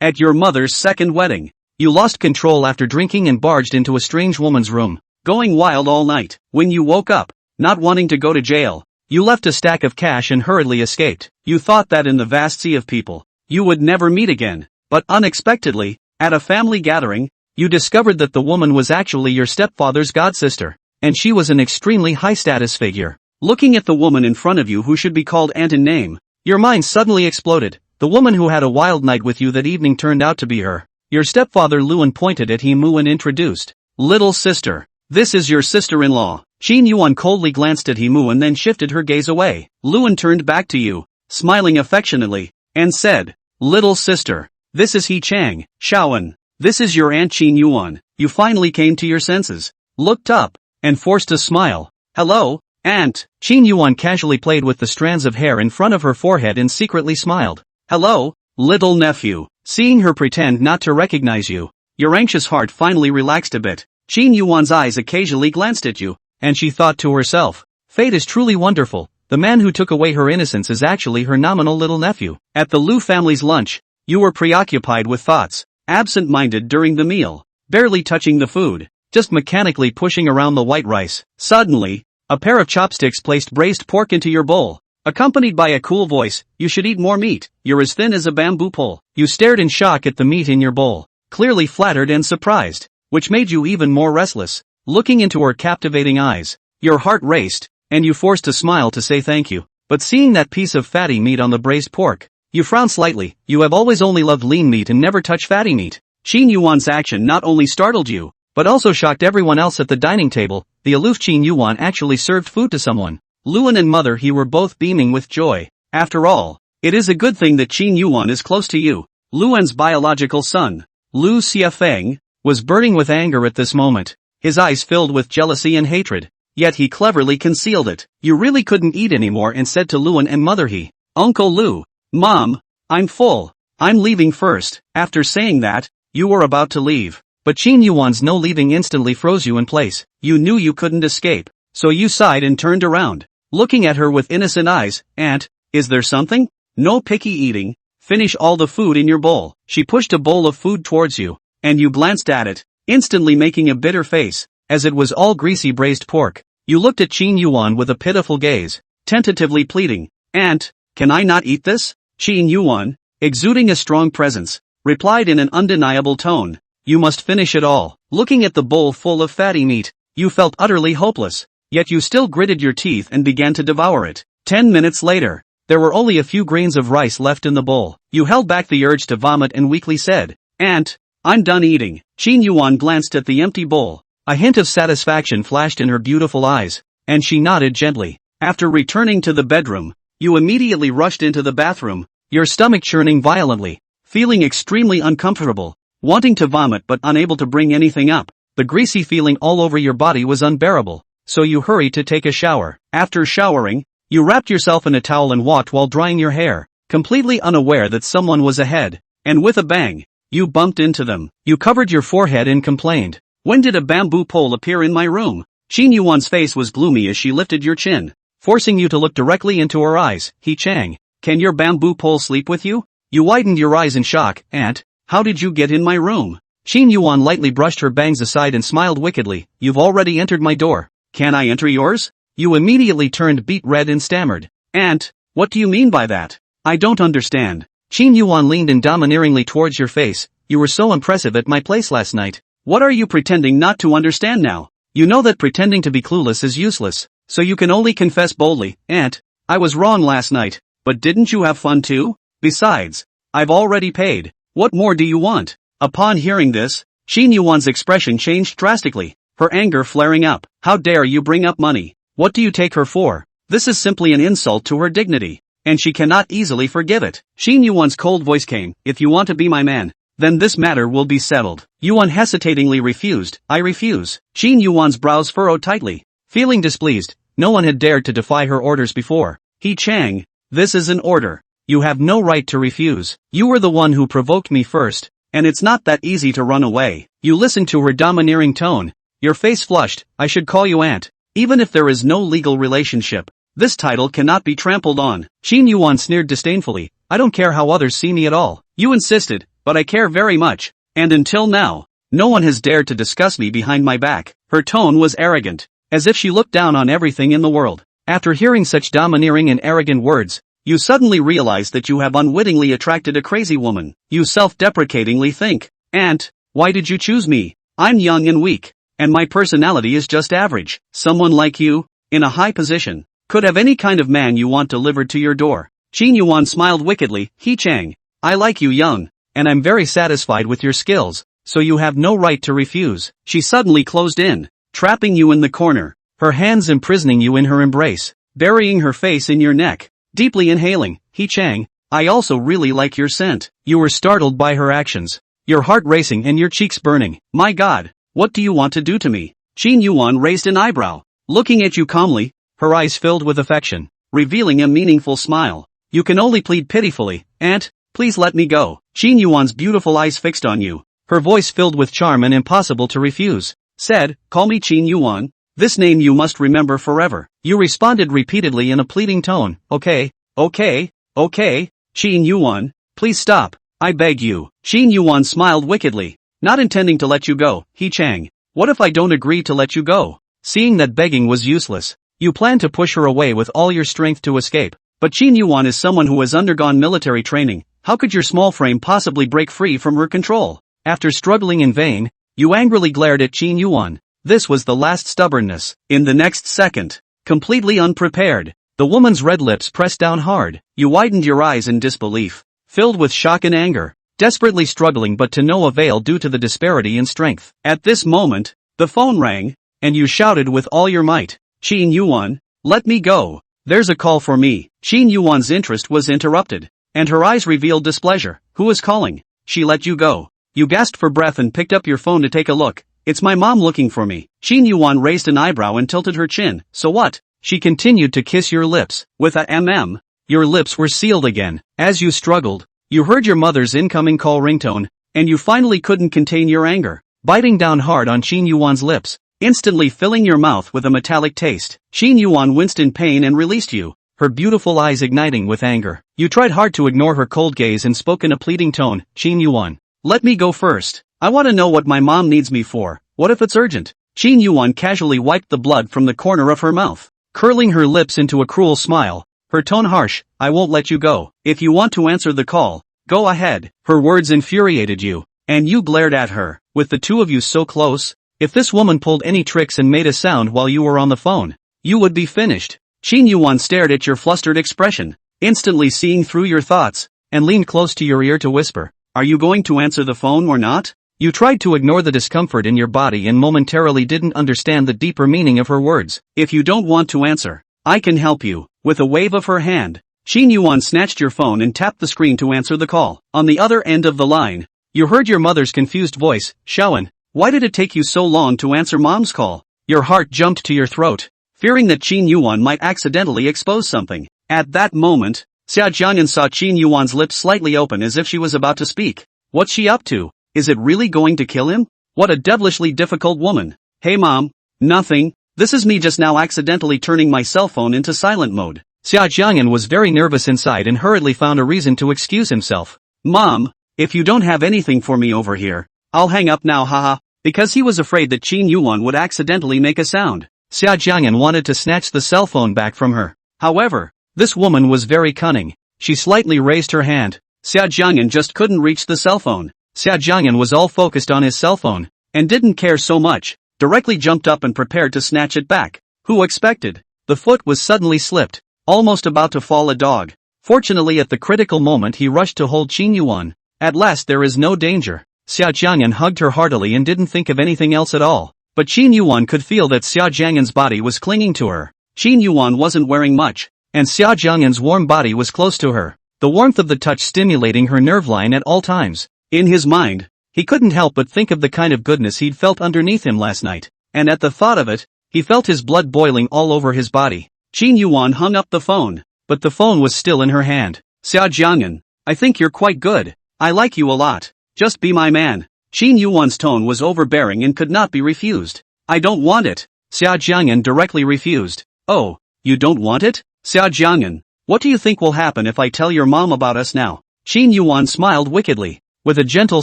At your mother's second wedding. You lost control after drinking and barged into a strange woman's room, going wild all night. When you woke up, not wanting to go to jail, you left a stack of cash and hurriedly escaped. You thought that in the vast sea of people, you would never meet again. But unexpectedly, at a family gathering, you discovered that the woman was actually your stepfather's godsister, and she was an extremely high-status figure. Looking at the woman in front of you who should be called aunt in name, your mind suddenly exploded. The woman who had a wild night with you that evening turned out to be her. Your stepfather Yuan pointed at Hemu and introduced, "Little sister, this is your sister-in-law." Qin Yuwan coldly glanced at Hemu and then shifted her gaze away. Yuan turned back to you, smiling affectionately, and said, "Little sister, this is He Chang, Shaoan. This is your aunt Qin Yuwan." You finally came to your senses, looked up, and forced a smile. "Hello, aunt." Qin Yuwan casually played with the strands of hair in front of her forehead and secretly smiled. "Hello, little nephew." Seeing her pretend not to recognize you, your anxious heart finally relaxed a bit. Qin Yuwan's eyes occasionally glanced at you, and she thought to herself, "Fate is truly wonderful. The man who took away her innocence is actually her nominal little nephew." At the Liu family's lunch, you were preoccupied with thoughts, absent-minded during the meal, barely touching the food, just mechanically pushing around the white rice. Suddenly, a pair of chopsticks placed braised pork into your bowl, accompanied by a cool voice, "You should eat more meat, you're as thin as a bamboo pole." You stared in shock at the meat in your bowl, clearly flattered and surprised, which made you even more restless. Looking into her captivating eyes, your heart raced, and you forced a smile to say thank you. But seeing that piece of fatty meat on the braised pork, you frowned slightly. You have always only loved lean meat and never touched fatty meat. Qin Yuan's action not only startled you, but also shocked everyone else at the dining table. The aloof Qin Yuwan actually served food to someone. Yuan and mother he were both beaming with joy. After all, it is a good thing that Qin Yuwan is close to you. Yuan's biological son, Liu Xiafeng, was burning with anger at this moment, his eyes filled with jealousy and hatred, yet he cleverly concealed it. You really couldn't eat anymore and said to Yuan and mother Uncle Liu, "Mom, I'm full, I'm leaving first." After saying that, you were about to leave, but Qin Yuan's no leaving instantly froze you in place. You knew you couldn't escape, so you sighed and turned around, looking at her with innocent eyes. "Aunt, is there something?" "No picky eating, finish all the food in your bowl." She pushed a bowl of food towards you, and you glanced at it, instantly making a bitter face, as it was all greasy braised pork. You looked at Qin Yuwan with a pitiful gaze, tentatively pleading, "Aunt, can I not eat this?" Qin Yuwan, exuding a strong presence, replied in an undeniable tone, "You must finish it all." Looking at the bowl full of fatty meat, you felt utterly hopeless, yet you still gritted your teeth and began to devour it. 10 minutes later, there were only a few grains of rice left in the bowl. You held back the urge to vomit and weakly said, "Aunt, I'm done eating." Qin Yuwan glanced at the empty bowl. A hint of satisfaction flashed in her beautiful eyes, and she nodded gently. After returning to the bedroom, you immediately rushed into the bathroom, your stomach churning violently, feeling extremely uncomfortable, wanting to vomit but unable to bring anything up. The greasy feeling all over your body was unbearable, so you hurried to take a shower. After showering, you wrapped yourself in a towel and walked while drying your hair, completely unaware that someone was ahead, and with a bang, you bumped into them. You covered your forehead and complained, "When did a bamboo pole appear in my room?" Qin Yuwan's face was gloomy as she lifted your chin, forcing you to look directly into her eyes. "He Chang, can your bamboo pole sleep with you?" You widened your eyes in shock. "Aunt, how did you get in my room?" Qin Yuwan lightly brushed her bangs aside and smiled wickedly. "You've already entered my door. Can I enter yours?" You immediately turned beet red and stammered, "Aunt, what do you mean by that? I don't understand." Qin Yuwan leaned in domineeringly towards your face. "You were so impressive at my place last night. What are you pretending not to understand now? You know that pretending to be clueless is useless, so you can only confess boldly. Aunt, I was wrong last night, but didn't you have fun too? Besides, I've already paid. What more do you want?" Upon hearing this, Qin Yuwan's expression changed drastically, her anger flaring up. "How dare you bring up money? What do you take her for? This is simply an insult to her dignity, and she cannot easily forgive it." Qin Yuwan's cold voice came, "If you want to be my man, then this matter will be settled." Yuwan hesitatingly refused. "I refuse." Qin Yuwan's brows furrowed tightly, feeling displeased. No one had dared to defy her orders before. "He Chang, this is an order. You have no right to refuse. You were the one who provoked me first, and it's not that easy to run away." You listened to her domineering tone, your face flushed. "I should call you aunt. Even if there is no legal relationship, this title cannot be trampled on." Qin Yuwan sneered disdainfully. "I don't care how others see me at all." You insisted, but I care very much, and until now, no one has dared to discuss me behind my back. Her tone was arrogant, as if she looked down on everything in the world. After hearing such domineering and arrogant words, you suddenly realize that you have unwittingly attracted a crazy woman. You self-deprecatingly think, "Aunt, why did you choose me? I'm young and weak, and my personality is just average. Someone like you, in a high position, could have any kind of man you want delivered to your door." Qin Yuan smiled wickedly. "He Chang, I like you young, and I'm very satisfied with your skills, so you have no right to refuse." She suddenly closed in, trapping you in the corner, her hands imprisoning you in her embrace, burying her face in your neck, deeply inhaling. "He Chang, I also really like your scent." You were startled by her actions, your heart racing and your cheeks burning. "My God, what do you want to do to me?" Qin Yuan raised an eyebrow, looking at you calmly, her eyes filled with affection, revealing a meaningful smile. "You can only plead pitifully, Aunt, please let me go." Qin Yuan's beautiful eyes fixed on you, her voice filled with charm and impossible to refuse, said, "Call me Qin Yuan. This name you must remember forever." You responded repeatedly in a pleading tone, "Okay, okay, okay, Qin Yuan, please stop, I beg you." Qin Yuan smiled wickedly, not intending to let you go. "He Chang, what if I don't agree to let you go?" Seeing that begging was useless, you planned to push her away with all your strength to escape. But Qin Yuan is someone who has undergone military training. How could your small frame possibly break free from her control? After struggling in vain, you angrily glared at Qin Yuan. This was the last stubbornness. In the next second, completely unprepared, the woman's red lips pressed down hard. You widened your eyes in disbelief, filled with shock and anger, desperately struggling but to no avail due to the disparity in strength. At this moment, the phone rang, and you shouted with all your might, "Qin Yuan, let me go. There's a call for me." Qin Yuan's interest was interrupted, and her eyes revealed displeasure. "Who is calling?" "She let you go." You gasped for breath and picked up your phone to take a look. "It's my mom looking for me." Qin Yuan raised an eyebrow and tilted her chin. "So what?" She continued to kiss your lips. With a your lips were sealed again. As you struggled, you heard your mother's incoming call ringtone, and you finally couldn't contain your anger, biting down hard on Qin Yuan's lips, instantly filling your mouth with a metallic taste. Qin Yuan winced in pain and released you, her beautiful eyes igniting with anger. You tried hard to ignore her cold gaze and spoke in a pleading tone, "Qin Yuan, let me go first. I want to know what my mom needs me for. What if it's urgent?" Qin Yuan casually wiped the blood from the corner of her mouth, curling her lips into a cruel smile, her tone harsh. "I won't let you go. If you want to answer the call, go ahead." Her words infuriated you, and you glared at her. With the two of you so close, if this woman pulled any tricks and made a sound while you were on the phone, you would be finished. Qin Yuan stared at your flustered expression, instantly seeing through your thoughts, and leaned close to your ear to whisper, "Are you going to answer the phone or not?" You tried to ignore the discomfort in your body and momentarily didn't understand the deeper meaning of her words. "If you don't want to answer, I can help you." With a wave of her hand, Qin Yuan snatched your phone and tapped the screen to answer the call. On the other end of the line, you heard your mother's confused voice, "Xiaoan, why did it take you so long to answer mom's call?" Your heart jumped to your throat, fearing that Qin Yuan might accidentally expose something. At that moment, Xia Jiang'an saw Qin Yuan's lips slightly open as if she was about to speak. What's she up to? Is it really going to kill him? What a devilishly difficult woman. "Hey mom." "Nothing. This is me just now accidentally turning my cell phone into silent mode." Xia Jiang'an was very nervous inside and hurriedly found a reason to excuse himself. "Mom, if you don't have anything for me over here, I'll hang up now, haha." Because he was afraid that Qin Yuan would accidentally make a sound, Xia Jiang'an wanted to snatch the cell phone back from her. However, this woman was very cunning. She slightly raised her hand. Xia Jiang'an just couldn't reach the cell phone. Xia Jiang'an was all focused on his cell phone, and didn't care so much, directly jumped up and prepared to snatch it back. Who expected? The foot was suddenly slipped, almost about to fall a dog. Fortunately at the critical moment he rushed to hold Qin Yuan. At last there is no danger. Xia Jiang'an hugged her heartily and didn't think of anything else at all. But Qin Yuan could feel that Xia Jiang'an's body was clinging to her. Qin Yuan wasn't wearing much, and Xia Jiang'an's warm body was close to her, the warmth of the touch stimulating her nerve line at all times. In his mind, he couldn't help but think of the kind of goodness he'd felt underneath him last night, and at the thought of it, he felt his blood boiling all over his body. Qin Yuan hung up the phone, but the phone was still in her hand. "Xia Jiang'an, I think you're quite good. I like you a lot. Just be my man." Qin Yuan's tone was overbearing and could not be refused. "I don't want it." Xia Jiang'an directly refused. "Oh, you don't want it? Xia Jiang'an, what do you think will happen if I tell your mom about us now?" Qin Yuan smiled wickedly. with a gentle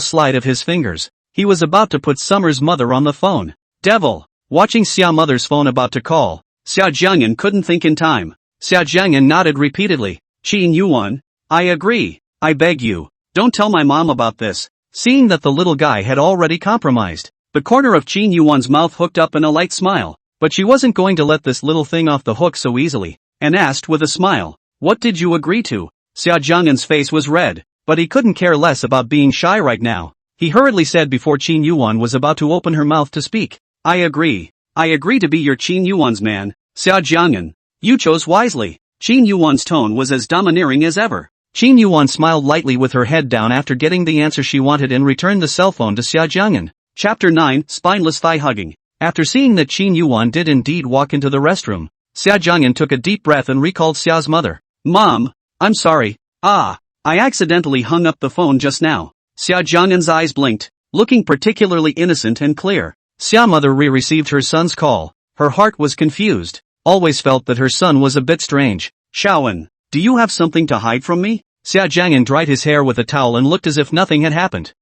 slide of his fingers. He was about to put Summer's mother on the phone. Devil! Watching Xia mother's phone about to call, Xia Jiang'an couldn't think in time. Xia Jiang'an nodded repeatedly. Qin Yuwan, I agree. I beg you, don't tell my mom about this. Seeing that the little guy had already compromised, the corner of Qin Yuwan's mouth hooked up in a light smile, but she wasn't going to let this little thing off the hook so easily, and asked with a smile, what did you agree to? Xia Jiang'an's face was red, but he couldn't care less about being shy right now. He hurriedly said before Qin Yuwan was about to open her mouth to speak, I agree. I agree to be your Qin Yuwan's man, Xia Jiang'an. You chose wisely. Qin Yuwan's tone was as domineering as ever. Qin Yuwan smiled lightly with her head down after getting the answer she wanted and returned the cell phone to Xia Jiang'an. Chapter 9, Spineless Thigh Hugging. After seeing that Qin Yuwan did indeed walk into the restroom, Xia Jiang'an took a deep breath and recalled Xia's mother. Mom, I'm sorry. I accidentally hung up the phone just now. Xia Jiang'an's eyes blinked, looking particularly innocent and clear. Xia mother received her son's call. Her heart was confused. Always felt that her son was a bit strange. Xiaowen, do you have something to hide from me? Xia Jiang'an dried his hair with a towel and looked as if nothing had happened.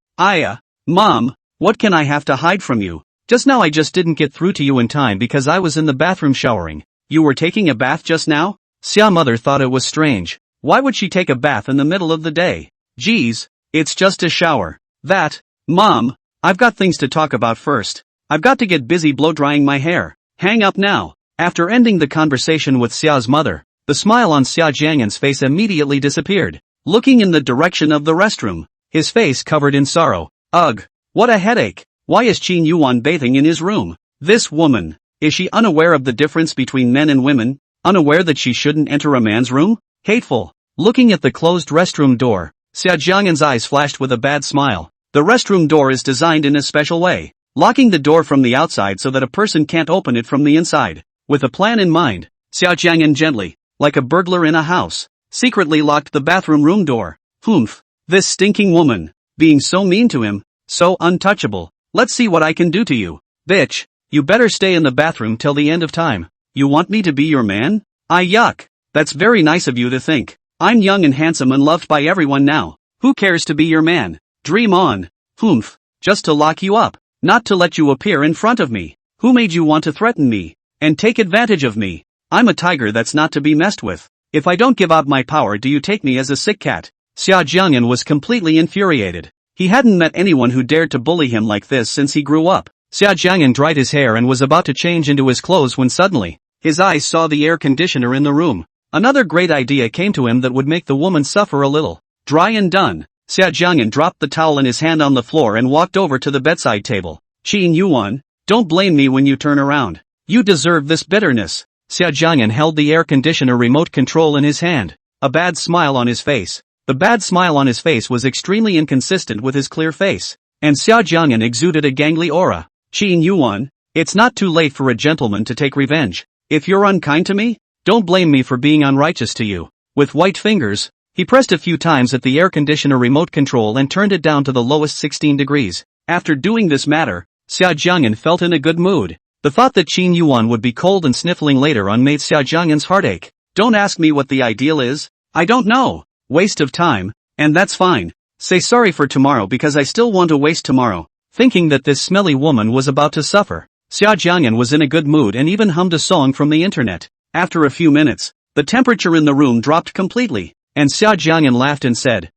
Mom, what can I have to hide from you? Just now I just didn't get through to you in time because I was in the bathroom showering. You were taking a bath just now? Xia mother thought it was strange. Why would she take a bath in the middle of the day? Geez, it's just a shower. Mom, I've got things to talk about first. I've got to get busy blow drying my hair. Hang up now. After ending the conversation with Xia's mother, the smile on Xia Jiang'an's face immediately disappeared. Looking in the direction of the restroom, his face covered in sorrow. Ugh, what a headache. Why is Qin Yuwan bathing in his room? This woman, is she unaware of the difference between men and women? Unaware that she shouldn't enter a man's room? Hateful. Looking at the closed restroom door, Xia Jiang'an's eyes flashed with a bad smile. The restroom door is designed in a special way, locking the door from the outside so that a person can't open it from the inside. With a plan in mind, Xia Jiang'an gently, like a burglar in a house, secretly locked the bathroom room door. Humph, this stinking woman, being so mean to him, so untouchable. Let's see what I can do to you. Bitch, you better stay in the bathroom till the end of time. You want me to be your man? Yuck. That's very nice of you to think. I'm young and handsome and loved by everyone now. Who cares to be your man? Dream on. Humph, just to lock you up, not to let you appear in front of me. Who made you want to threaten me and take advantage of me? I'm a tiger that's not to be messed with. If I don't give out my power, do you take me as a sick cat? Xia Jiang'an was completely infuriated. He hadn't met anyone who dared to bully him like this since he grew up. Xia Jiang'an dried his hair and was about to change into his clothes when suddenly, his eyes saw the air conditioner in the room. Another great idea came to him that would make the woman suffer a little. Dry and done. Xia Jiang'an dropped the towel in his hand on the floor and walked over to the bedside table. Qin Yuwan, don't blame me when you turn around. You deserve this bitterness. Xia Jiang'an held the air conditioner remote control in his hand, a bad smile on his face. The bad smile on his face was extremely inconsistent with his clear face, and Xia Jiang'an exuded a gangly aura. Qin Yuwan, it's not too late for a gentleman to take revenge. If you're unkind to me, don't blame me for being unrighteous to you. With white fingers, he pressed a few times at the air conditioner remote control and turned it down to the lowest 16 degrees. After doing this matter, Xia Jiang'an felt in a good mood. The thought that Qin Yuwan would be cold and sniffling later on made Xia Jiang'an's heart ache. Don't ask me what the ideal is. I don't know. Waste of time, and that's fine. Say sorry for tomorrow because I still want to waste tomorrow. Thinking that this smelly woman was about to suffer, Xia Jiang'an was in a good mood and even hummed a song from the internet. After a few minutes, the temperature in the room dropped completely, and Xia Jiang'an laughed and said,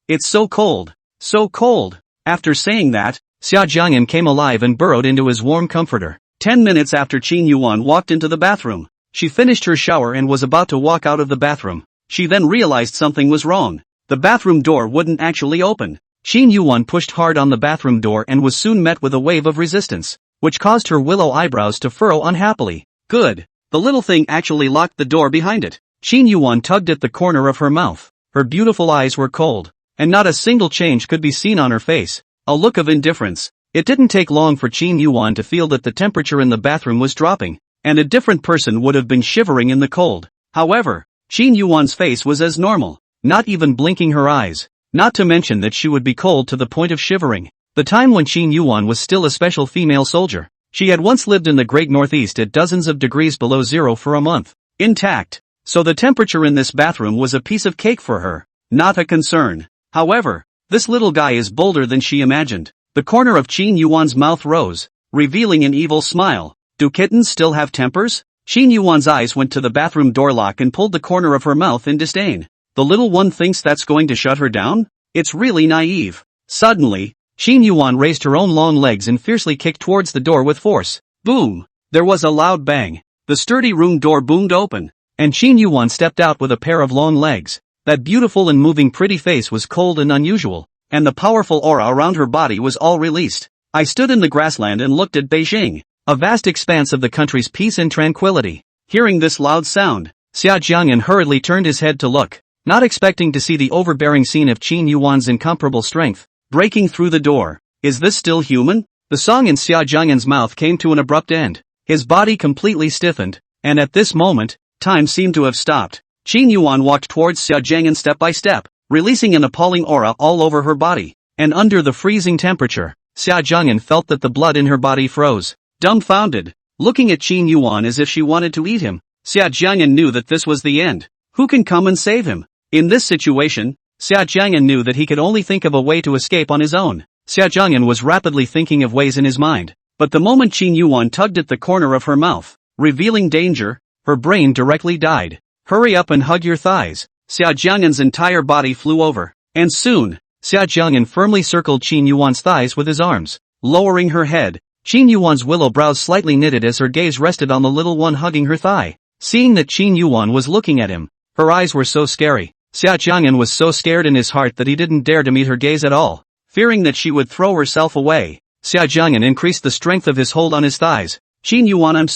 it's so cold. So cold. After saying that, Xia Jiang'an came alive and burrowed into his warm comforter. 10 minutes after Qin Yuwan walked into the bathroom, she finished her shower and was about to walk out of the bathroom. She then realized something was wrong. The bathroom door wouldn't actually open. Qin Yuwan pushed hard on the bathroom door and was soon met with a wave of resistance, which caused her willow eyebrows to furrow unhappily. Good. The little thing actually locked the door behind it. Qin Yuwan tugged at the corner of her mouth. Her beautiful eyes were cold, and not a single change could be seen on her face. A look of indifference. It didn't take long for Qin Yuwan to feel that the temperature in the bathroom was dropping, and a different person would have been shivering in the cold. However, Qin Yuwan's face was as normal, not even blinking her eyes, not to mention that she would be cold to the point of shivering. The time when Qin Yuwan was still a special female soldier. She had once lived in the Great Northeast at dozens of degrees below zero for a month, intact, so the temperature in this bathroom was a piece of cake for her, not a concern. However, This little guy is bolder than she imagined. The corner of Qin Yuan's mouth rose, revealing an evil smile. Do kittens still have tempers? Qin Yuan's eyes went to the bathroom door lock and pulled the corner of her mouth in disdain. The little one thinks that's going to shut her down? It's really naive. Suddenly, Qin Yuan raised her own long legs and fiercely kicked towards the door with force. Boom! There was a loud bang. The sturdy room door boomed open, and Qin Yuan stepped out with a pair of long legs. That beautiful and moving pretty face was cold and unusual, and the powerful aura around her body was all released. I stood in the grassland and looked at Beijing, a vast expanse of the country's peace and tranquility. Hearing this loud sound, Xia Jiang'an hurriedly turned his head to look, not expecting to see the overbearing scene of Qin Yuan's incomparable strength, breaking through the door. Is this still human? The song in Xia Jiang'an's mouth came to an abrupt end. His body completely stiffened, and at this moment, time seemed to have stopped. Qin Yuan walked towards Xia Jiang'an step by step, releasing an appalling aura all over her body, and under the freezing temperature, Xia Jiang'an felt that the blood in her body froze. Dumbfounded, looking at Qin Yuan as if she wanted to eat him, Xia Jiang'an knew that this was the end. Who can come and save him? In this situation, Xia Jiang'an knew that he could only think of a way to escape on his own. Xia Jiang'an was rapidly thinking of ways in his mind, but the moment Qin Yuan tugged at the corner of her mouth, revealing danger, her brain directly died. Hurry up and hug your thighs. Xia Jiang'an's entire body flew over, and soon, Xia Jiang'an firmly circled Qin Yuan's thighs with his arms. Lowering her head, Qin Yuan's willow brows slightly knitted as her gaze rested on the little one hugging her thigh. Seeing that Qin Yuan was looking at him, her eyes were so scary. Xia Jiang'an was so scared in his heart that he didn't dare to meet her gaze at all. Fearing that she would throw herself away, Xia Jiang'an increased the strength of his hold on his thighs. Qin Yuan, I'm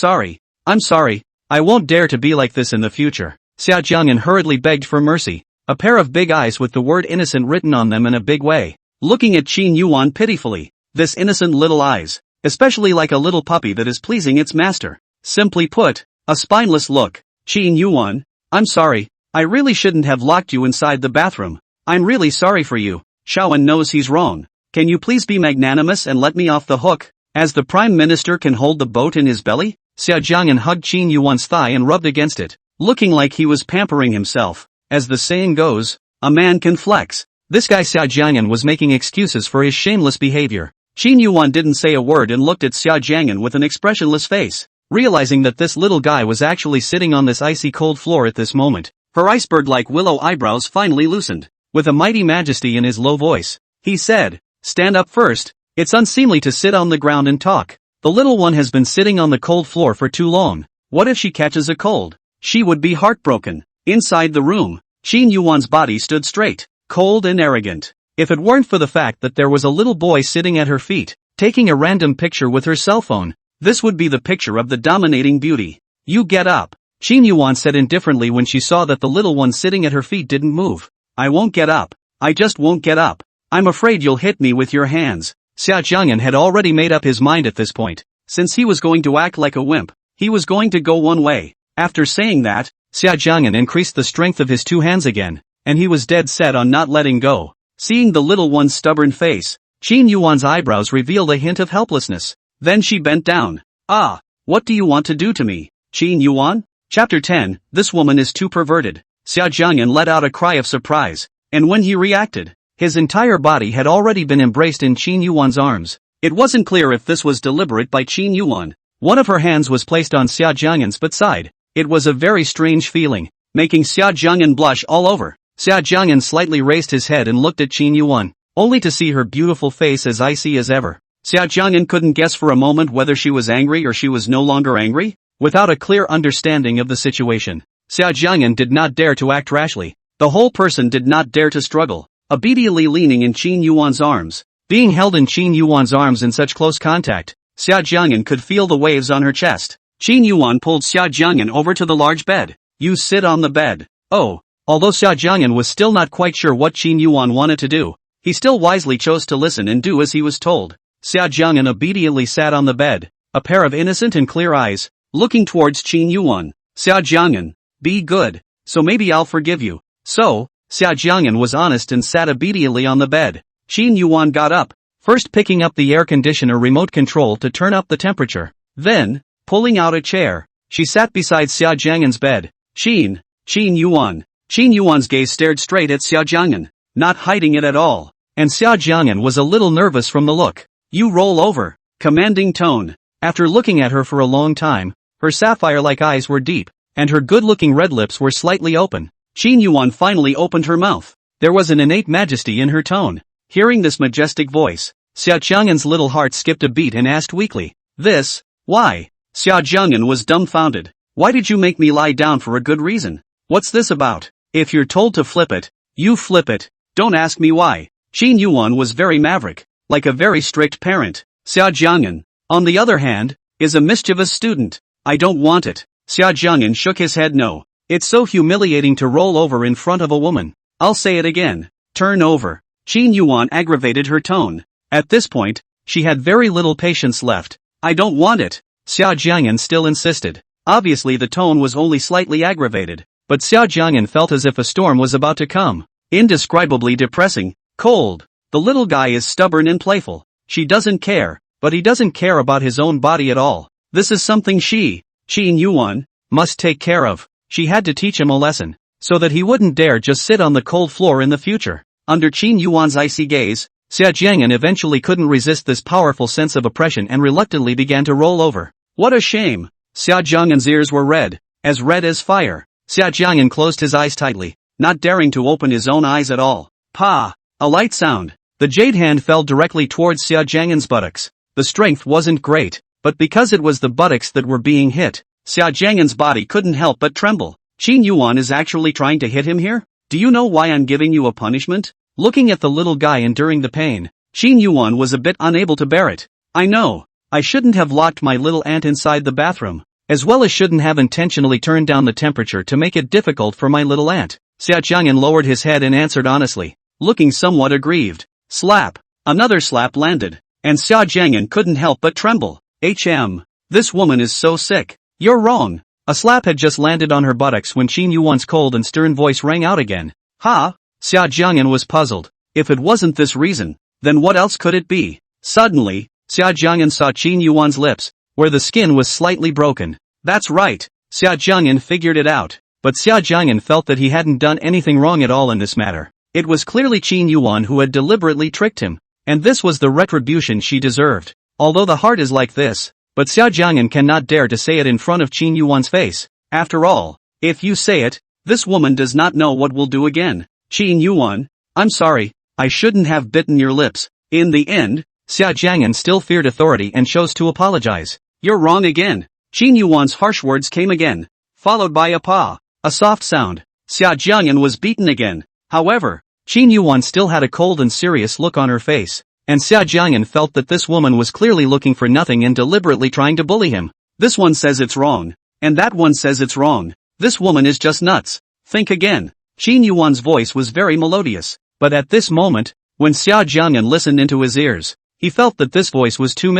sorry. I won't dare to be like this in the future. Xia Jiang'an hurriedly begged for mercy, a pair of big eyes with the word innocent written on them in a big way, looking at Qin Yuan pitifully. This innocent little eyes, especially like a little puppy that is pleasing its master. Simply put, a spineless look. Qin Yuan, I'm sorry. I really shouldn't have locked you inside the bathroom. I'm really sorry for you. Shaoan knows he's wrong. Can you please be magnanimous and let me off the hook? As the Prime Minister can hold the boat in his belly? Xia Jiang'an hugged Qin Yuan's thigh and rubbed against it, looking like he was pampering himself. As the saying goes, a man can flex. This guy Xia Jiang'an was making excuses for his shameless behavior. Qin Yuan didn't say a word and looked at Xia Jiang'an with an expressionless face, realizing that this little guy was actually sitting on this icy cold floor at this moment. Her iceberg-like willow eyebrows finally loosened. With a mighty majesty in his low voice, he said, "Stand up first. It's unseemly to sit on the ground and talk. The little one has been sitting on the cold floor for too long. What if she catches a cold? She would be heartbroken." Inside the room, Qin Yuan's body stood straight, cold and arrogant. If it weren't for the fact that there was a little boy sitting at her feet, taking a random picture with her cell phone, this would be the picture of the dominating beauty. "You get up," Qin Yuan said indifferently when she saw that the little one sitting at her feet didn't move. "I won't get up. I just won't get up. I'm afraid you'll hit me with your hands." Xia Jiang'an had already made up his mind at this point. Since he was going to act like a wimp, he was going to go one way. After saying that, Xia Jiang'an increased the strength of his two hands again, and he was dead set on not letting go. Seeing the little one's stubborn face, Qin Yuan's eyebrows revealed a hint of helplessness. Then she bent down. "Ah, what do you want to do to me, Qin Yuan?" Chapter 10, This woman is too perverted. Xia Jiang'an let out a cry of surprise, and when he reacted, his entire body had already been embraced in Qin Yuan's arms. It wasn't clear if this was deliberate by Qin Yuan. One of her hands was placed on Xia Jiang'an's bedside. It was a very strange feeling, making Xia Jiang'an blush all over. Xia Jiang'an slightly raised his head and looked at Qin Yuan, only to see her beautiful face as icy as ever. Xia Jiang'an couldn't guess for a moment whether she was angry or she was no longer angry. Without a clear understanding of the situation, Xia Jiang'an did not dare to act rashly. The whole person did not dare to struggle. Obediently leaning in Qin Yuan's arms, being held in Qin Yuan's arms in such close contact, Xia Jiang'an could feel the waves on her chest. Qin Yuan pulled Xia Jiang'an over to the large bed. "You sit on the bed." Oh. Although Xia Jiang'an was still not quite sure what Qin Yuan wanted to do, he still wisely chose to listen and do as he was told. Xia Jiang'an obediently sat on the bed, a pair of innocent and clear eyes, looking towards Qin Yuan. "Xia Jiang'an, be good, so maybe I'll forgive you." So, Xia Jiang'an was honest and sat obediently on the bed. Qin Yuan got up, first picking up the air conditioner remote control to turn up the temperature. Then, pulling out a chair, she sat beside Xia Jiang'an's bed. Qin Yuan. Qin Yuan's gaze stared straight at Xia Jiang'an, not hiding it at all. and Xia Jiang'an was a little nervous from the look. You roll over. Commanding tone. After looking at her for a long time, her sapphire-like eyes were deep, and her good-looking red lips were slightly open. Qin Yuwan finally opened her mouth. There was an innate majesty in her tone. Hearing this majestic voice, Xia Jiang'an's little heart skipped a beat and asked weakly, "This? Why?" Xia Jiang'an was dumbfounded. "Why did you make me lie down for a good reason? What's this about? If you're told to flip it, you flip it. Don't ask me why." Qin Yuwan was very maverick, like a very strict parent. Xia Jiang'an, on the other hand, is a mischievous student. "I don't want it." Xia Jiang'an shook his head no. "It's so humiliating to roll over in front of a woman. I'll say it again. Turn over." Qin Yuwan aggravated her tone. At this point, she had very little patience left. "I don't want it." Xia Jiang'an still insisted. Obviously the tone was only slightly aggravated, but Xia Jiang'an felt as if a storm was about to come. Indescribably depressing, cold. The little guy is stubborn and playful. She doesn't care, but he doesn't care about his own body at all. This is something Qin Yuwan, must take care of. She had to teach him a lesson, so that he wouldn't dare just sit on the cold floor in the future. Under Qin Yuan's icy gaze, Xia Jiang'an eventually couldn't resist this powerful sense of oppression and reluctantly began to roll over. What a shame! Xia Jiang'an's ears were red as fire. Xia Jiang'an closed his eyes tightly, not daring to open his own eyes at all. Pa! A light sound. The jade hand fell directly towards Xia Jiang'an's buttocks. The strength wasn't great, but because it was the buttocks that were being hit, Xia Jiang'an's body couldn't help but tremble. Qin Yuwan is actually trying to hit him here? Do you know why I'm giving you a punishment? Looking at the little guy enduring the pain, Qin Yuwan was a bit unable to bear it. I know. I shouldn't have locked my little aunt inside the bathroom, as well as shouldn't have intentionally turned down the temperature to make it difficult for my little aunt. Xia Jiang'an lowered his head and answered honestly, looking somewhat aggrieved. Slap. Another slap landed, and Xia Jiang'an couldn't help but tremble. This woman is so sick. You're wrong. A slap had just landed on her buttocks when Qin Yuan's cold and stern voice rang out again. Ha? Xia Jiang'an was puzzled. If it wasn't this reason, then what else could it be? Suddenly, Xia Jiang'an saw Qin Yuan's lips, where the skin was slightly broken. That's right. Xia Jiang'an figured it out, but Xia Jiang'an felt that he hadn't done anything wrong at all in this matter. It was clearly Qin Yuwan who had deliberately tricked him, and this was the retribution she deserved. Although the heart is like this, but Xia Jiang'an cannot dare to say it in front of Qin Yuwan's face. After all, if you say it, this woman does not know what will do again. Qin Yuwan, I'm sorry, I shouldn't have bitten your lips. In the end, Xia Jiang'an still feared authority and chose to apologize. You're wrong again. Qin Yuwan's harsh words came again, followed by a pa, a soft sound. Xia Jiang'an was beaten again. However, Qin Yuwan still had a cold and serious look on her face, and Xia Jiang'an felt that this woman was clearly looking for nothing and deliberately trying to bully him. This one says it's wrong, and that one says it's wrong. This woman is just nuts. Think again. Qin Yuwan's voice was very melodious, but at this moment, when Xia Jiang'an listened into his ears, he felt that this voice was too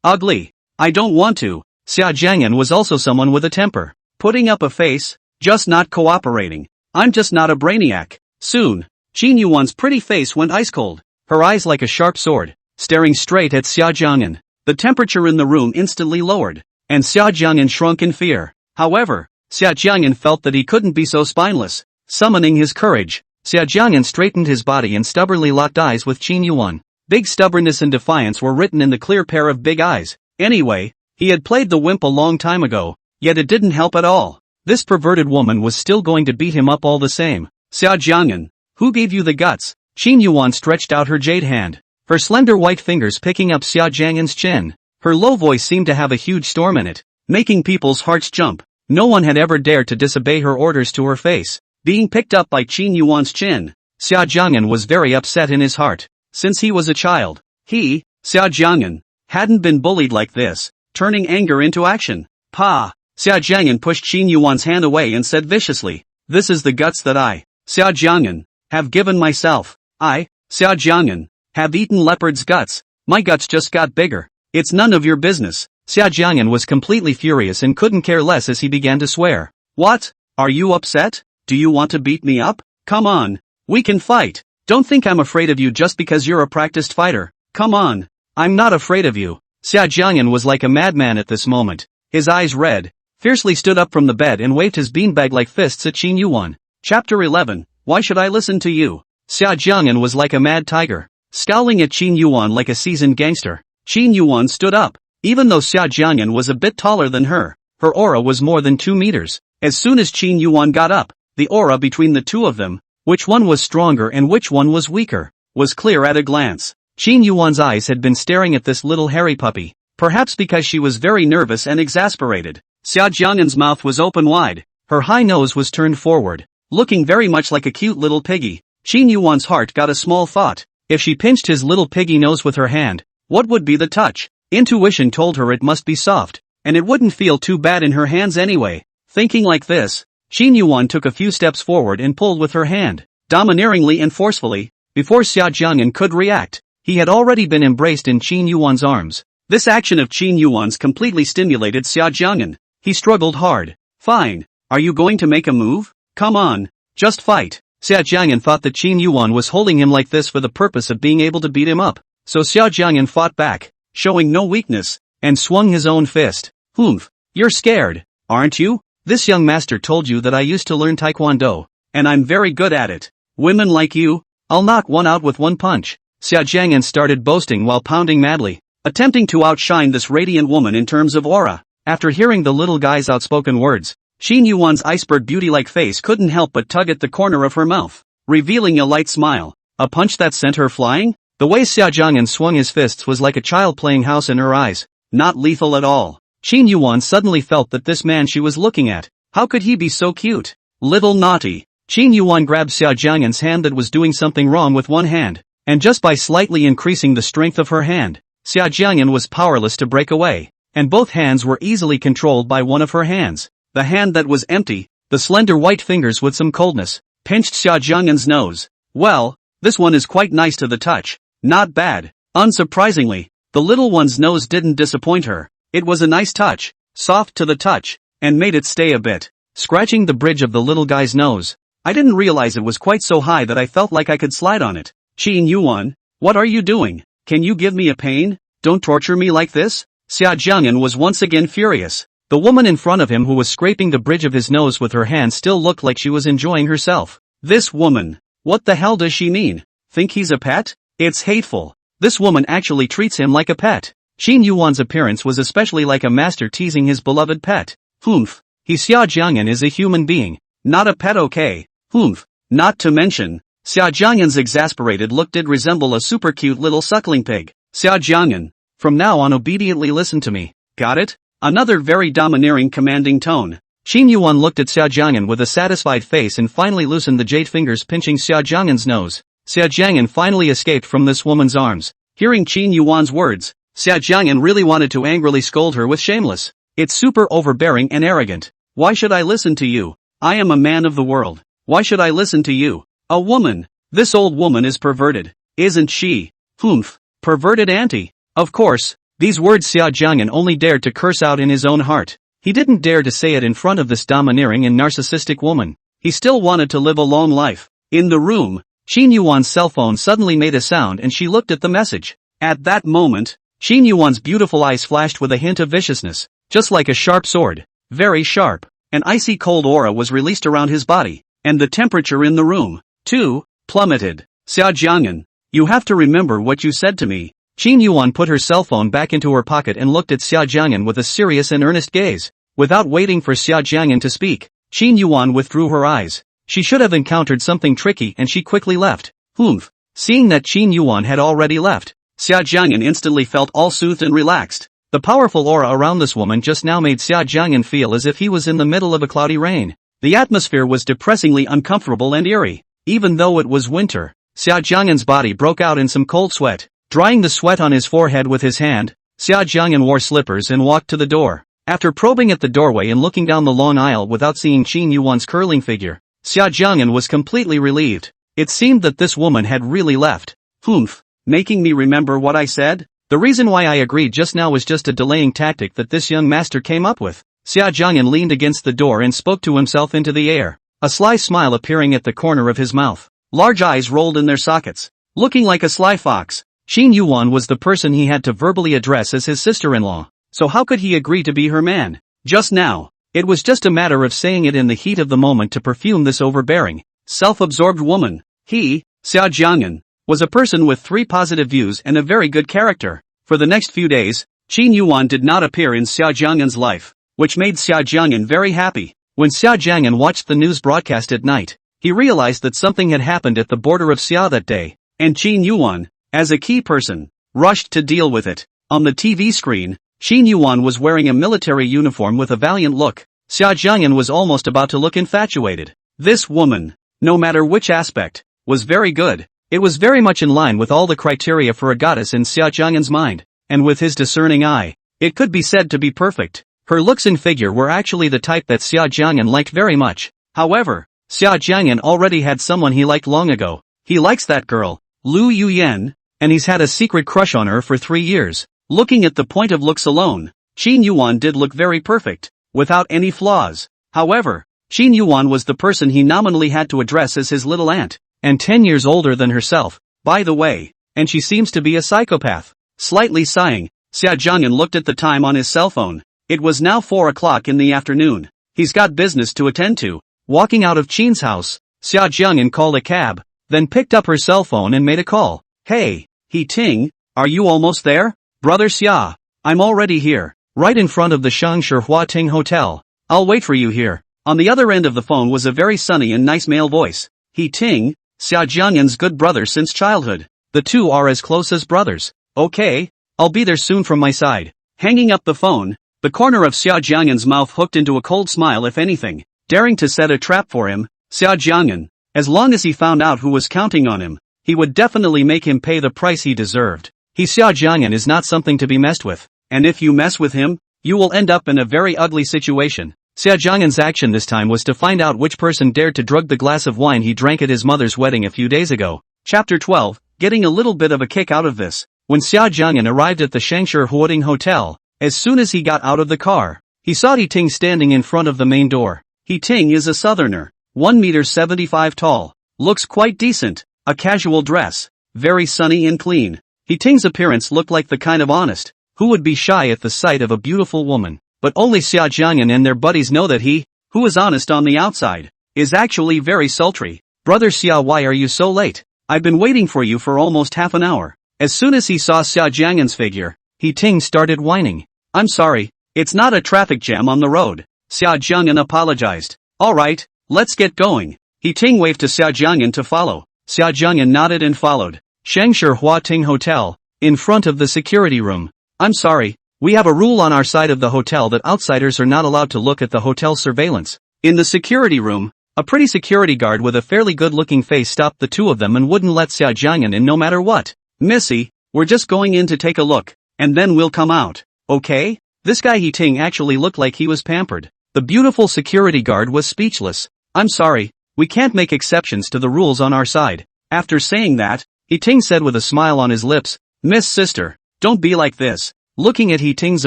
ugly. I don't want to. Xia Jiang'an was also someone with a temper. Putting up a face, just not cooperating. I'm just not a brainiac. Soon, Qin Yuwan's pretty face went ice cold, her eyes like a sharp sword, staring straight at Xia Jiang'an. The temperature in the room instantly lowered, and Xia Jiang'an shrunk in fear. However, Xia Jiang'an felt that he couldn't be so spineless. Summoning his courage, Xia Jiang'an straightened his body and stubbornly locked eyes with Qin Yuwan. Big stubbornness and defiance were written in the clear pair of big eyes. Anyway, he had played the wimp a long time ago, yet it didn't help at all. This perverted woman was still going to beat him up all the same. Xia Jiang'an, who gave you the guts? Qin Yuwan stretched out her jade hand, her slender white fingers picking up Xia Jiang'an's chin. Her low voice seemed to have a huge storm in it, making people's hearts jump. No one had ever dared to disobey her orders to her face. Being picked up by Qin Yuwan's chin, Xia Jiang'an was very upset in his heart. Since he was a child, he, Xia Jiang'an, hadn't been bullied like this, turning anger into action. Pa! Xia Jiang'an pushed Qin Yuwan's hand away and said viciously, this is the guts that I, Xia Jiang'an, have given myself. I, Xia Jiang'an, have eaten leopard's guts. My guts just got bigger. It's none of your business. Xia Jiang'an was completely furious and couldn't care less as he began to swear. What? Are you upset? Do you want to beat me up? Come on. We can fight. Don't think I'm afraid of you just because you're a practiced fighter. Come on. I'm not afraid of you. Xia Jiang'an was like a madman at this moment. His eyes red, fiercely stood up from the bed and waved his beanbag-like fists at Qin Yuwan. Chapter 11. Why should I listen to you? Xia Jiang'an was like a mad tiger. scowling at Qin Yuwan like a seasoned gangster. Qin Yuwan stood up. Even though Xia Jiang'an was a bit taller than her, her aura was more than 2 meters. As soon as Qin Yuwan got up, the aura between the two of them, which one was stronger and which one was weaker, was clear at a glance. Qin Yuan's eyes had been staring at this little hairy puppy, perhaps because she was very nervous and exasperated. Xia Jiang'an's mouth was open wide, her high nose was turned forward, looking very much like a cute little piggy. Qin Yuan's heart got a small thought. If she pinched his little piggy nose with her hand, what would be the touch? Intuition told her it must be soft, and it wouldn't feel too bad in her hands anyway. Thinking like this, Qin Yuwan took a few steps forward and pulled with her hand, domineeringly and forcefully. Before Xia Jiang'an could react, he had already been embraced in Qin Yuwan's arms. This action of Qin Yuwan's completely stimulated Xia Jiang'an. He struggled hard. Fine. Are you going to make a move? Come on. Just fight. Xia Jiang'an thought that Qin Yuwan was holding him like this for the purpose of being able to beat him up. So Xia Jiang'an fought back, showing no weakness, and swung his own fist. Humph. You're scared, aren't you? This young master told you that I used to learn Taekwondo, and I'm very good at it. Women like you, I'll knock one out with one punch. Xia Jiang'an started boasting while pounding madly, attempting to outshine this radiant woman in terms of aura. After hearing the little guy's outspoken words, Qin Yuwan's iceberg beauty-like face couldn't help but tug at the corner of her mouth, revealing a light smile. A punch that sent her flying? The way Xia Jiang'an swung his fists was like a child playing house in her eyes, not lethal at all. Qin Yuwan suddenly felt that this man she was looking at, how could he be so cute? Little naughty. Qin Yuwan grabbed Xia Jiang'an's hand that was doing something wrong with one hand, and just by slightly increasing the strength of her hand, Xia Jiang'an was powerless to break away, and both hands were easily controlled by one of her hands. The hand that was empty, the slender white fingers with some coldness, pinched Xia Jiang'an's nose. Well, this one is quite nice to the touch. Not bad. Unsurprisingly, the little one's nose didn't disappoint her. It was a nice touch, soft to the touch, and made it stay a bit. Scratching the bridge of the little guy's nose, I didn't realize it was quite so high that I felt like I could slide on it. Qin Yuwan, what are you doing? Can you give me a pain? Don't torture me like this? Xia Jiang'an was once again furious. The woman in front of him who was scraping the bridge of his nose with her hand still looked like she was enjoying herself. This woman, what the hell does she mean? Think he's a pet? It's hateful. This woman actually treats him like a pet. Qin Yuwan's appearance was especially like a master teasing his beloved pet. Humph. Xia Jiang'an is a human being, not a pet, okay? Humph. Not to mention, Xia Jiang'an's exasperated look did resemble a super cute little suckling pig. Xia Jiang'an, from now on obediently listen to me. Got it? Another very domineering commanding tone. Qin Yuwan looked at Xia Jiang'an with a satisfied face and finally loosened the jade fingers pinching Xia Jiang'an's nose. Xia Jiang'an finally escaped from this woman's arms. Hearing Qin Yuwan's words, Xia Jiang'an really wanted to angrily scold her with shameless. It's super overbearing and arrogant. Why should I listen to you? I am a man of the world. Why should I listen to you? A woman. This old woman is perverted. Isn't she? Humph. Perverted auntie. Of course, these words Xia Jiang'an only dared to curse out in his own heart. He didn't dare to say it in front of this domineering and narcissistic woman. He still wanted to live a long life. In the room, Qin Yuwan's cell phone suddenly made a sound and she looked at the message. At that moment, Qin Yuwan's beautiful eyes flashed with a hint of viciousness, just like a sharp sword. Very sharp. An icy cold aura was released around his body, and the temperature in the room, too, plummeted. Xia Jiang'an, you have to remember what you said to me. Qin Yuwan put her cell phone back into her pocket and looked at Xia Jiang'an with a serious and earnest gaze. Without waiting for Xia Jiang'an to speak, Qin Yuwan withdrew her eyes. She should have encountered something tricky and she quickly left. Humph. Seeing that Qin Yuwan had already left, Xia Jiang'an instantly felt all soothed and relaxed. The powerful aura around this woman just now made Xia Jiang'an feel as if he was in the middle of a cloudy rain. The atmosphere was depressingly uncomfortable and eerie. Even though it was winter, Xia Jiang'an's body broke out in some cold sweat. Drying the sweat on his forehead with his hand, Xia Jiang'an wore slippers and walked to the door. After probing at the doorway and looking down the long aisle without seeing Qin Yuwan's curling figure, Xia Jiang'an was completely relieved. It seemed that this woman had really left. Humph. Making me remember what I said? The reason why I agreed just now was just a delaying tactic that this young master came up with. Xia Jiang'an leaned against the door and spoke to himself into the air, a sly smile appearing at the corner of his mouth. Large eyes rolled in their sockets, looking like a sly fox. Qin Yuwan was the person he had to verbally address as his sister-in-law, so how could he agree to be her man? Just now, it was just a matter of saying it in the heat of the moment to perfume this overbearing, self-absorbed woman. Xia Jiang'an, was a person with 3 positive views and a very good character. For the next few days, Qin Yuwan did not appear in Xia Jiang'an's life, which made Xia Jiang'an very happy. When Xia Jiang'an watched the news broadcast at night, he realized that something had happened at the border of Xia that day, and Qin Yuwan, as a key person, rushed to deal with it. On the TV screen, Qin Yuwan was wearing a military uniform with a valiant look. Xia Jiang'an was almost about to look infatuated. This woman, no matter which aspect, was very good. It was very much in line with all the criteria for a goddess in Xia Jiang'an's mind, and with his discerning eye, it could be said to be perfect. Her looks and figure were actually the type that Xia Jiang'an liked very much. However, Xia Jiang'an already had someone he liked long ago. He likes that girl, Lu Yuyan, and he's had a secret crush on her for 3 years. Looking at the point of looks alone, Qin Yuwan did look very perfect, without any flaws. However, Qin Yuwan was the person he nominally had to address as his little aunt, and 10 years older than herself, by the way, and she seems to be a psychopath. Slightly sighing, Xia Jiang'an looked at the time on his cell phone. It was now 4 o'clock in the afternoon. He's got business to attend to. Walking out of Qin's house, Xia Jiang'an called a cab, then picked up her cell phone and made a call. Hey, He Ting, are you almost there? Brother Xia, I'm already here, right in front of the Shangshi Ting Hotel. I'll wait for you here. On the other end of the phone was a very sunny and nice male voice. He Ting, Xia Jiang'an's good brother since childhood. The two are as close as brothers. Okay, I'll be there soon from my side. Hanging up the phone, the corner of Xia Jiang'an's mouth hooked into a cold smile if anything, daring to set a trap for him. Xia Jiang'an, as long as he found out who was counting on him, he would definitely make him pay the price he deserved. Xia Jiang'an is not something to be messed with, and if you mess with him, you will end up in a very ugly situation. Xia Jiang'an's action this time was to find out which person dared to drug the glass of wine he drank at his mother's wedding a few days ago. Chapter 12, getting a little bit of a kick out of this. When Xia Jiang'an arrived at the Shangshi Ting Hotel, as soon as he got out of the car, he saw He Ting standing in front of the main door. He Ting is a southerner, 1.75 meters tall, looks quite decent, a casual dress, very sunny and clean. He Ting's appearance looked like the kind of honest, who would be shy at the sight of a beautiful woman. But only Xia Jiang'an and their buddies know that he, who is honest on the outside, is actually very sultry. Brother Xia, why are you so late? I've been waiting for you for almost half an hour. As soon as he saw Xia Jiang'an's figure, He Ting started whining. I'm sorry, it's not a traffic jam on the road. Xia Jiang'an apologized. Alright, let's get going. He Ting waved to Xia Jiang'an to follow. Xia Jiang'an nodded and followed. Shangshi Ting Hotel, in front of the security room. I'm sorry. We have a rule on our side of the hotel that outsiders are not allowed to look at the hotel surveillance. In the security room, a pretty security guard with a fairly good-looking face stopped the two of them and wouldn't let Xia Jiang'an in no matter what. Missy, we're just going in to take a look, and then we'll come out, okay? This guy He Ting actually looked like he was pampered. The beautiful security guard was speechless. I'm sorry, we can't make exceptions to the rules on our side. After saying that, He Ting said with a smile on his lips, Miss Sister, don't be like this. Looking at He Ting's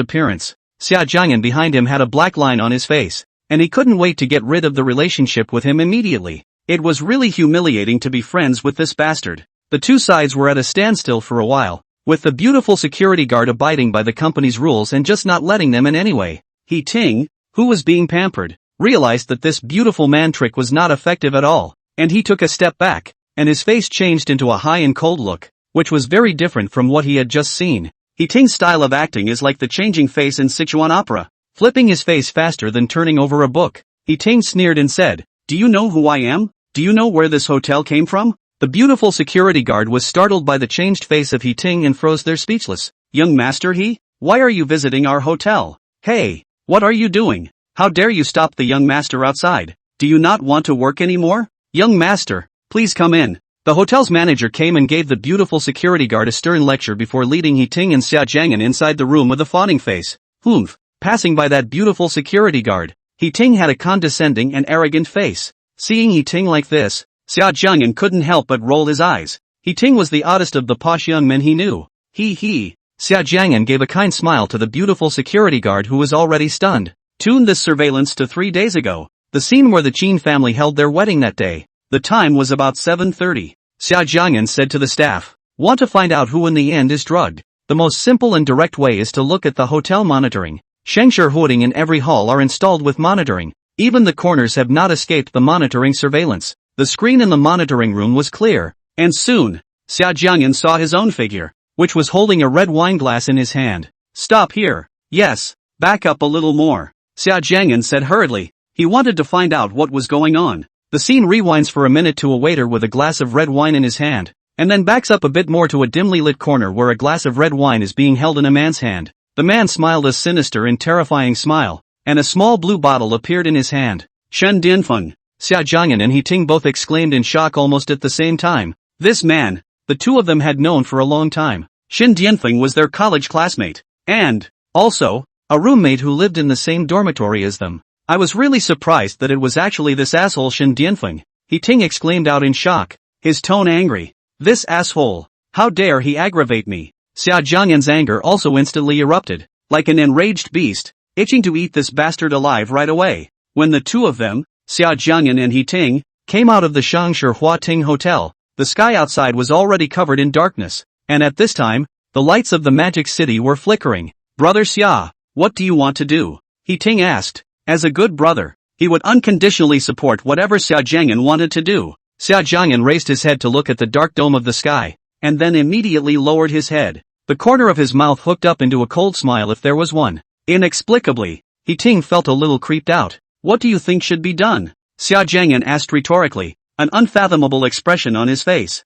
appearance, Xia Jiang'an behind him had a black line on his face, and he couldn't wait to get rid of the relationship with him immediately. It was really humiliating to be friends with this bastard. The two sides were at a standstill for a while, with the beautiful security guard abiding by the company's rules and just not letting them in anyway. He Ting, who was being pampered, realized that this beautiful man trick was not effective at all, and he took a step back, and his face changed into a high and cold look, which was very different from what he had just seen. He Ting's style of acting is like the changing face in Sichuan opera, flipping his face faster than turning over a book. He Ting sneered and said, Do you know who I am? Do you know where this hotel came from? The beautiful security guard was startled by the changed face of He Ting and froze there speechless. Young master why are you visiting our hotel? Hey, what are you doing? How dare you stop the young master outside? Do you not want to work anymore? Young master, please come in. The hotel's manager came and gave the beautiful security guard a stern lecture before leading He Ting and Xia Jiang'an inside the room with a fawning face. Humph, passing by that beautiful security guard, He Ting had a condescending and arrogant face. Seeing He Ting like this, Xia Jiang'an couldn't help but roll his eyes. He Ting was the oddest of the posh young men he knew. Xia Jiang'an gave a kind smile to the beautiful security guard who was already stunned. Tune this surveillance to 3 days ago, the scene where the Qin family held their wedding that day. The time was about 7:30. Xia Jiang'an said to the staff, Want to find out who in the end is drugged? The most simple and direct way is to look at the hotel monitoring. Shangshi in every hall are installed with monitoring. Even the corners have not escaped the monitoring surveillance. The screen in the monitoring room was clear, and soon, Xia Jiang'an saw his own figure, which was holding a red wine glass in his hand. Stop here. Yes, back up a little more, Xia Jiang'an said hurriedly. He wanted to find out what was going on. The scene rewinds for a minute to a waiter with a glass of red wine in his hand, and then backs up a bit more to a dimly lit corner where a glass of red wine is being held in a man's hand. The man smiled a sinister and terrifying smile, and a small blue bottle appeared in his hand. Shen Dianfeng, Xia Jiang'an and He Ting both exclaimed in shock almost at the same time. This man, the two of them had known for a long time. Shen Dianfeng was their college classmate, and, also, a roommate who lived in the same dormitory as them. I was really surprised that it was actually this asshole Shen Dianfeng, He Ting exclaimed out in shock, his tone angry. This asshole, how dare he aggravate me? Xia Jiang'an's anger also instantly erupted, like an enraged beast, itching to eat this bastard alive right away. When the two of them, Xia Jiang'an and He Ting, came out of the Shangshi Hua Ting Hotel, the sky outside was already covered in darkness, and at this time, the lights of the magic city were flickering. Brother Xia, what do you want to do? He Ting asked. As a good brother, he would unconditionally support whatever Xia Jiang'an wanted to do. Xia Jiang'an raised his head to look at the dark dome of the sky, and then immediately lowered his head. The corner of his mouth hooked up into a cold smile if there was one. Inexplicably, He Ting felt a little creeped out. What do you think should be done? Xia Jiang'an asked rhetorically, an unfathomable expression on his face.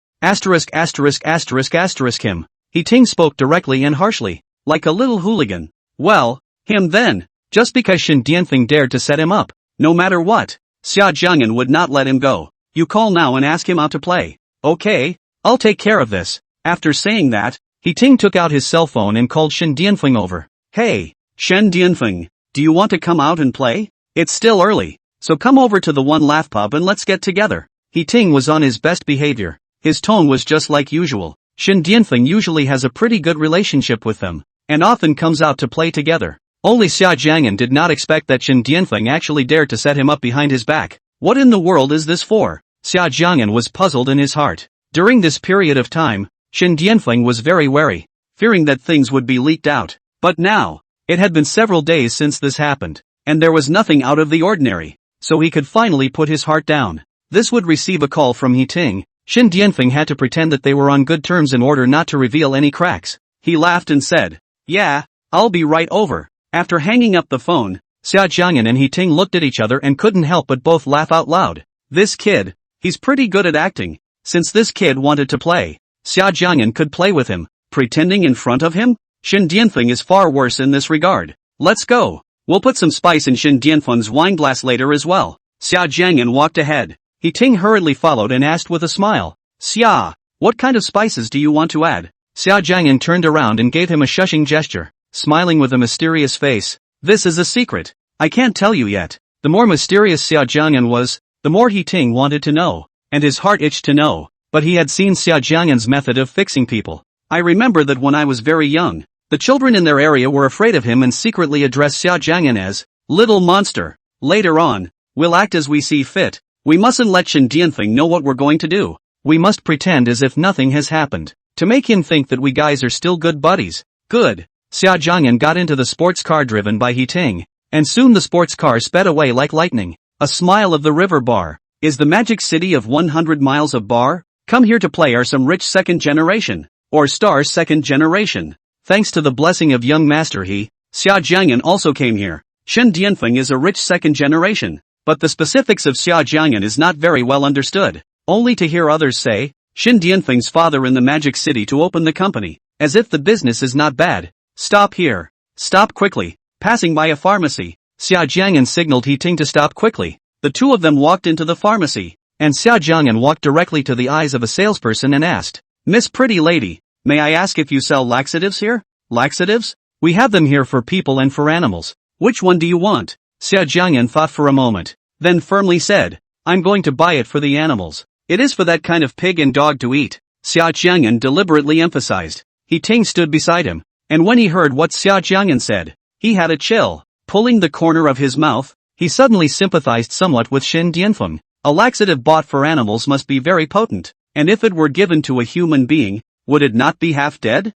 Him. He Ting spoke directly and harshly, like a little hooligan. Well, him then, just because Shen Dianfeng dared to set him up. No matter what, Xia Jiang'an would not let him go. You call now and ask him out to play. Okay, I'll take care of this. After saying that, He Ting took out his cell phone and called Shen Dianfeng over. Hey, Shen Dianfeng, do you want to come out and play? It's still early, so come over to the One Laugh Pub and let's get together. He Ting was on his best behavior. His tone was just like usual. Shen Dianfeng usually has a pretty good relationship with them, and often comes out to play together. Only Xia Jiang'an did not expect that Shen Dianfeng actually dared to set him up behind his back. What in the world is this for? Xia Jiang'an was puzzled in his heart. During this period of time, Shen Dianfeng was very wary, fearing that things would be leaked out. But now, it had been several days since this happened, and there was nothing out of the ordinary, so he could finally put his heart down. This would receive a call from He Ting. Shen Dianfeng had to pretend that they were on good terms in order not to reveal any cracks. He laughed and said, yeah, I'll be right over. After hanging up the phone, Xia Jiang'an and He Ting looked at each other and couldn't help but both laugh out loud. This kid, he's pretty good at acting. Since this kid wanted to play, Xia Jiang'an could play with him, pretending in front of him? Shen Dianfeng is far worse in this regard. Let's go. We'll put some spice in Shen Dianfeng's wine glass later as well. Xia Jiang'an walked ahead. He Ting hurriedly followed and asked with a smile. Xia, what kind of spices do you want to add? Xia Jiang'an turned around and gave him a shushing gesture, smiling with a mysterious face. This is a secret. I can't tell you yet. The more mysterious Xia Jiang'an was, the more He Ting wanted to know, and his heart itched to know, but he had seen Xia Jiang'an's method of fixing people. I remember that when I was very young, the children in their area were afraid of him and secretly addressed Xia Jiang'an as, little monster. Later on, we'll act as we see fit. We mustn't let Shen Dianfeng know what we're going to do. We must pretend as if nothing has happened, to make him think that we guys are still good buddies. Good. Xia Jiang'an got into the sports car driven by He Ting, and soon the sports car sped away like lightning. A smile of the river bar. Is the magic city of 100 miles of bar? Come here to play are some rich second generation, or star second generation. Thanks to the blessing of young master Xia Jiang'an also came here. Shen Dianfeng is a rich second generation, but the specifics of Xia Jiang'an is not very well understood. Only to hear others say, Shen Dianfeng's father in the magic city to open the company, as if the business is not bad. Stop here. Stop quickly. Passing by a pharmacy, Xia Jiang'an signaled He Ting to stop quickly. The two of them walked into the pharmacy, and Xia Jiang'an walked directly to the eyes of a salesperson and asked, Miss Pretty Lady, may I ask if you sell laxatives here? Laxatives? We have them here for people and for animals. Which one do you want? Xia Jiang'an thought for a moment, then firmly said, I'm going to buy it for the animals. It is for that kind of pig and dog to eat. Xia Jiang'an deliberately emphasized. He Ting stood beside him, and when he heard what Xia Jiang'an said, he had a chill. Pulling the corner of his mouth, he suddenly sympathized somewhat with Shen Dianfeng. A laxative bought for animals must be very potent, and if it were given to a human being, would it not be half dead?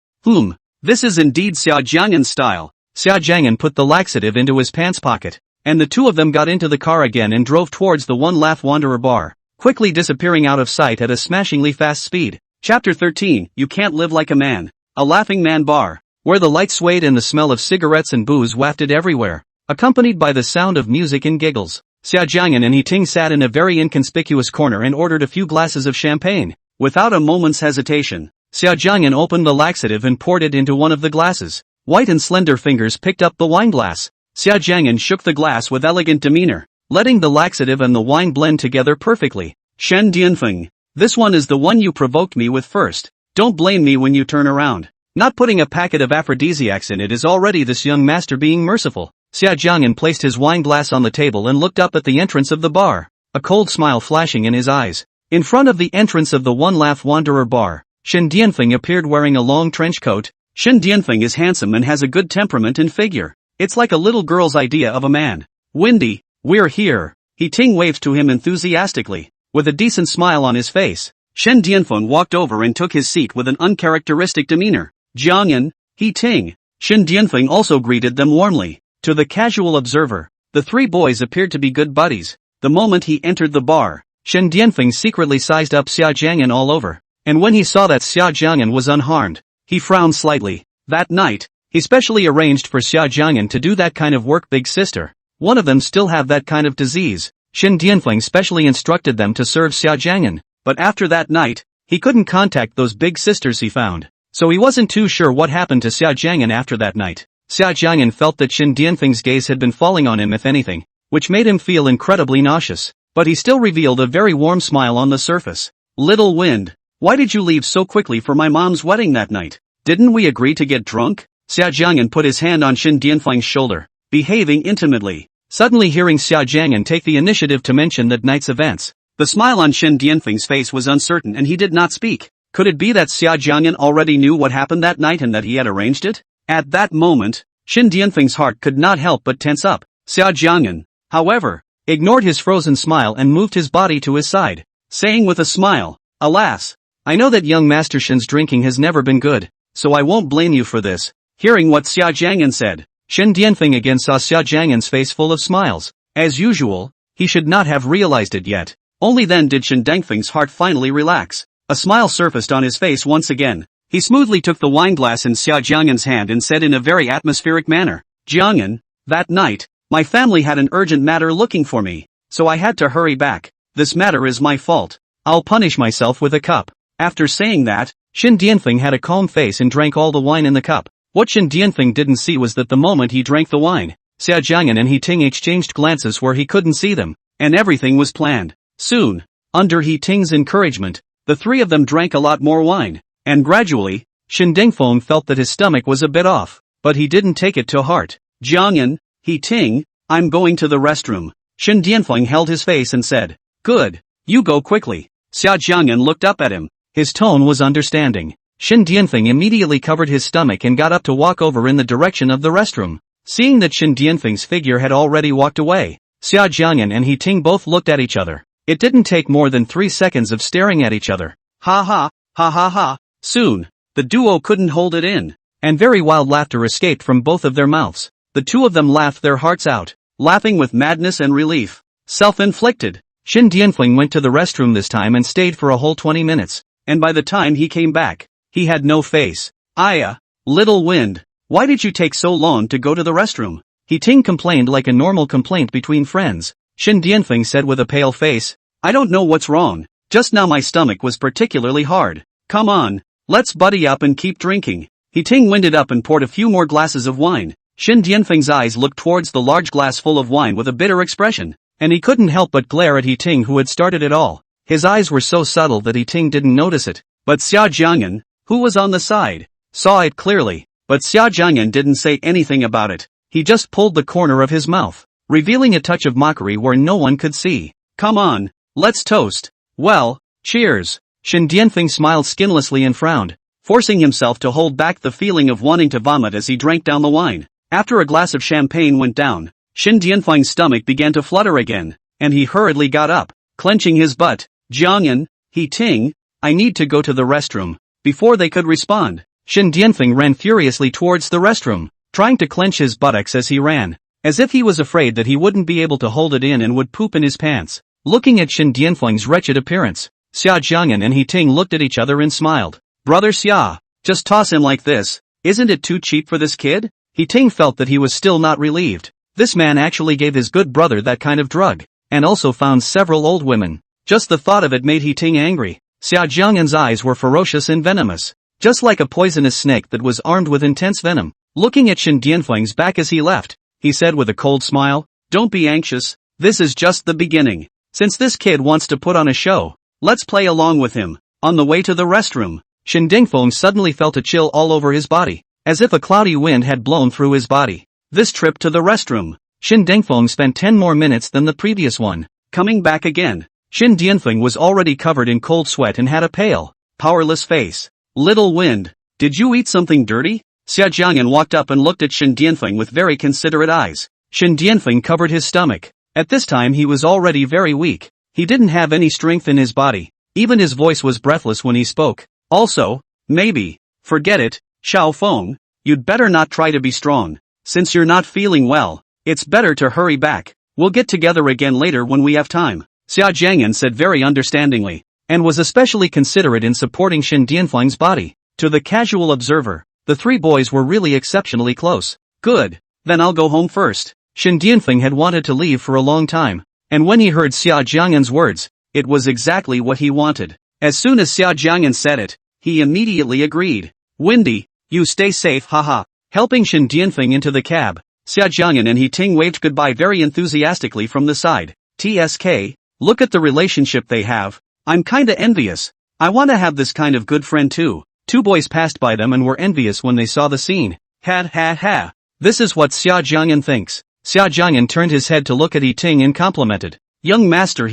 This is indeed Xia Jiang'an's style. Xia Jiang'an put the laxative into his pants pocket, and the two of them got into the car again and drove towards the One Laugh Wanderer bar, quickly disappearing out of sight at a smashingly fast speed. Chapter 13, You Can't Live Like a Man. A laughing man bar, where the light swayed and the smell of cigarettes and booze wafted everywhere, accompanied by the sound of music and giggles. Xia Jiang'an and Ting sat in a very inconspicuous corner and ordered a few glasses of champagne. Without a moment's hesitation, Xia Jiang'an opened the laxative and poured it into one of the glasses. White and slender fingers picked up the wine glass. Xia Jiang'an shook the glass with elegant demeanor, letting the laxative and the wine blend together perfectly. Shen Dianfeng. This one is the one you provoked me with first. Don't blame me when you turn around. Not putting a packet of aphrodisiacs in it is already this young master being merciful. Xia Jiang'an placed his wine glass on the table and looked up at the entrance of the bar, a cold smile flashing in his eyes. In front of the entrance of the One Laugh Wanderer bar, Shen Dianfeng appeared wearing a long trench coat. Shen Dianfeng is handsome and has a good temperament and figure. It's like a little girl's idea of a man. Windy, we're here. Ting waved to him enthusiastically. With a decent smile on his face, Shen Dianfeng walked over and took his seat with an uncharacteristic demeanor. Jiang'an, Ting. Shen Dianfeng also greeted them warmly. To the casual observer, the three boys appeared to be good buddies. The moment he entered the bar, Shen Dianfeng secretly sized up Xia Jiang'an all over. And when he saw that Xia Jiang'an was unharmed, he frowned slightly. That night, he specially arranged for Xia Jiang'an to do that kind of work. Big sister, one of them still have that kind of disease. Shen Dianfeng specially instructed them to serve Xia Jiang'an, but after that night, he couldn't contact those big sisters he found, so he wasn't too sure what happened to Xia Jiang'an after that night. Xia Jiang'an felt that Shen Dianfeng's gaze had been falling on him if anything, which made him feel incredibly nauseous, but he still revealed a very warm smile on the surface. Little Wind, why did you leave so quickly for my mom's wedding that night? Didn't we agree to get drunk? Xia Jiang'an put his hand on Shen Dianfeng's shoulder, behaving intimately. Suddenly hearing Xia Jiang'an take the initiative to mention that night's events, the smile on Shen Dianfeng's face was uncertain and he did not speak. Could it be that Xia Jiang'an already knew what happened that night and that he had arranged it? At that moment, Shen Dianfeng's heart could not help but tense up. Xia Jiang'an, however, ignored his frozen smile and moved his body to his side, saying with a smile, Alas, I know that young Master Shen's drinking has never been good, so I won't blame you for this. Hearing what Xia Jiang'an said, Shen Dianfeng again saw Xia Jiang'an's face full of smiles. As usual, he should not have realized it yet. Only then did Shen Dianfeng's heart finally relax. A smile surfaced on his face once again. He smoothly took the wine glass in Xia Jiang'an's hand and said in a very atmospheric manner, Jiang'an, that night, my family had an urgent matter looking for me, so I had to hurry back. This matter is my fault. I'll punish myself with a cup. After saying that, Shen Dianfeng had a calm face and drank all the wine in the cup. What Shen Dianfeng didn't see was that the moment he drank the wine, Xia Jiang'an and Ting exchanged glances where he couldn't see them, and everything was planned. Soon, under Ting's encouragement, the three of them drank a lot more wine, and gradually, Shen Dianfeng felt that his stomach was a bit off, but he didn't take it to heart. Jiang'an, Ting, I'm going to the restroom. Shen Dianfeng held his face and said, Good, you go quickly. Xia Jiang'an looked up at him. His tone was understanding. Shen Dianfeng immediately covered his stomach and got up to walk over in the direction of the restroom. Seeing that Shen Dianfeng's figure had already walked away, Xia Jiang'an and Ting both looked at each other. It didn't take more than 3 seconds of staring at each other. Ha ha, ha ha ha. Soon, the duo couldn't hold it in, and very wild laughter escaped from both of their mouths. The two of them laughed their hearts out, laughing with madness and relief. Self-inflicted. Shen Dianfeng went to the restroom this time and stayed for a whole 20 minutes, and by the time he came back, he had no face. Aya, Little Wind, why did you take so long to go to the restroom? Ting complained like a normal complaint between friends. Shen Dianfeng said with a pale face, I don't know what's wrong, just now my stomach was particularly hard. Come on, let's buddy up and keep drinking. Ting winded up and poured a few more glasses of wine. Shen Dianfeng's eyes looked towards the large glass full of wine with a bitter expression, and he couldn't help but glare at Ting who had started it all. His eyes were so subtle that Ting didn't notice it, but Xia Jiang'an, who was on the side, saw it clearly, but Xia Jiang'an didn't say anything about it. He just pulled the corner of his mouth, revealing a touch of mockery where no one could see. Come on, let's toast. Well, cheers. Shen Dianfeng smiled skinlessly and frowned, forcing himself to hold back the feeling of wanting to vomit as he drank down the wine. After a glass of champagne went down, Shen Dianfeng's stomach began to flutter again, and he hurriedly got up, clenching his butt. Jiang'an, Ting, I need to go to the restroom. Before they could respond, Shen Dianfeng ran furiously towards the restroom, trying to clench his buttocks as he ran, as if he was afraid that he wouldn't be able to hold it in and would poop in his pants. Looking at Shen Dianfeng's wretched appearance, Xia Jiang'an and Heting looked at each other and smiled. Brother Xia, just toss him like this. Isn't it too cheap for this kid? Heting felt that he was still not relieved. This man actually gave his good brother that kind of drug, and also found several old women. Just the thought of it made Heting angry. Xia Jiang'an's eyes were ferocious and venomous, just like a poisonous snake that was armed with intense venom. Looking at Shen Dianfeng's back as he left, he said with a cold smile, "Don't be anxious, this is just the beginning. Since this kid wants to put on a show, let's play along with him." On the way to the restroom, Shen Dianfeng suddenly felt a chill all over his body, as if a cloudy wind had blown through his body. This trip to the restroom, Shen Dianfeng spent 10 more minutes than the previous one. Coming back again, Shen Dianfeng was already covered in cold sweat and had a pale, powerless face. "Little wind, did you eat something dirty?" Xia Jiang'an walked up and looked at Shen Dianfeng with very considerate eyes. Shen Dianfeng covered his stomach. At this time he was already very weak. He didn't have any strength in his body. Even his voice was breathless when he spoke. "Also, maybe, forget it, Xiao Feng, you'd better not try to be strong. Since you're not feeling well, it's better to hurry back. We'll get together again later when we have time." Xia Jiang'an said very understandingly, and was especially considerate in supporting Shen Dianfeng's body. To the casual observer, the three boys were really exceptionally close. "Good, then I'll go home first." Shen Dianfeng had wanted to leave for a long time, and when he heard Xia Jiang'an's words, it was exactly what he wanted. As soon as Xia Jiang'an said it, he immediately agreed. "Windy, you stay safe, haha." Helping Shen Dianfeng into the cab, Xia Jiang'an and Heting waved goodbye very enthusiastically from the side. "TSK, look at the relationship they have. I'm kinda envious. I wanna have this kind of good friend too." Two boys passed by them and were envious when they saw the scene. Ha ha ha. This is what Xia Jiang'an thinks. Xia Jiang'an turned his head to look at Heting and complimented. "Young master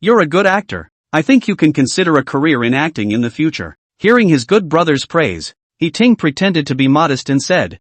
you're a good actor. I think you can consider a career in acting in the future." Hearing his good brother's praise, Heting pretended to be modest and said,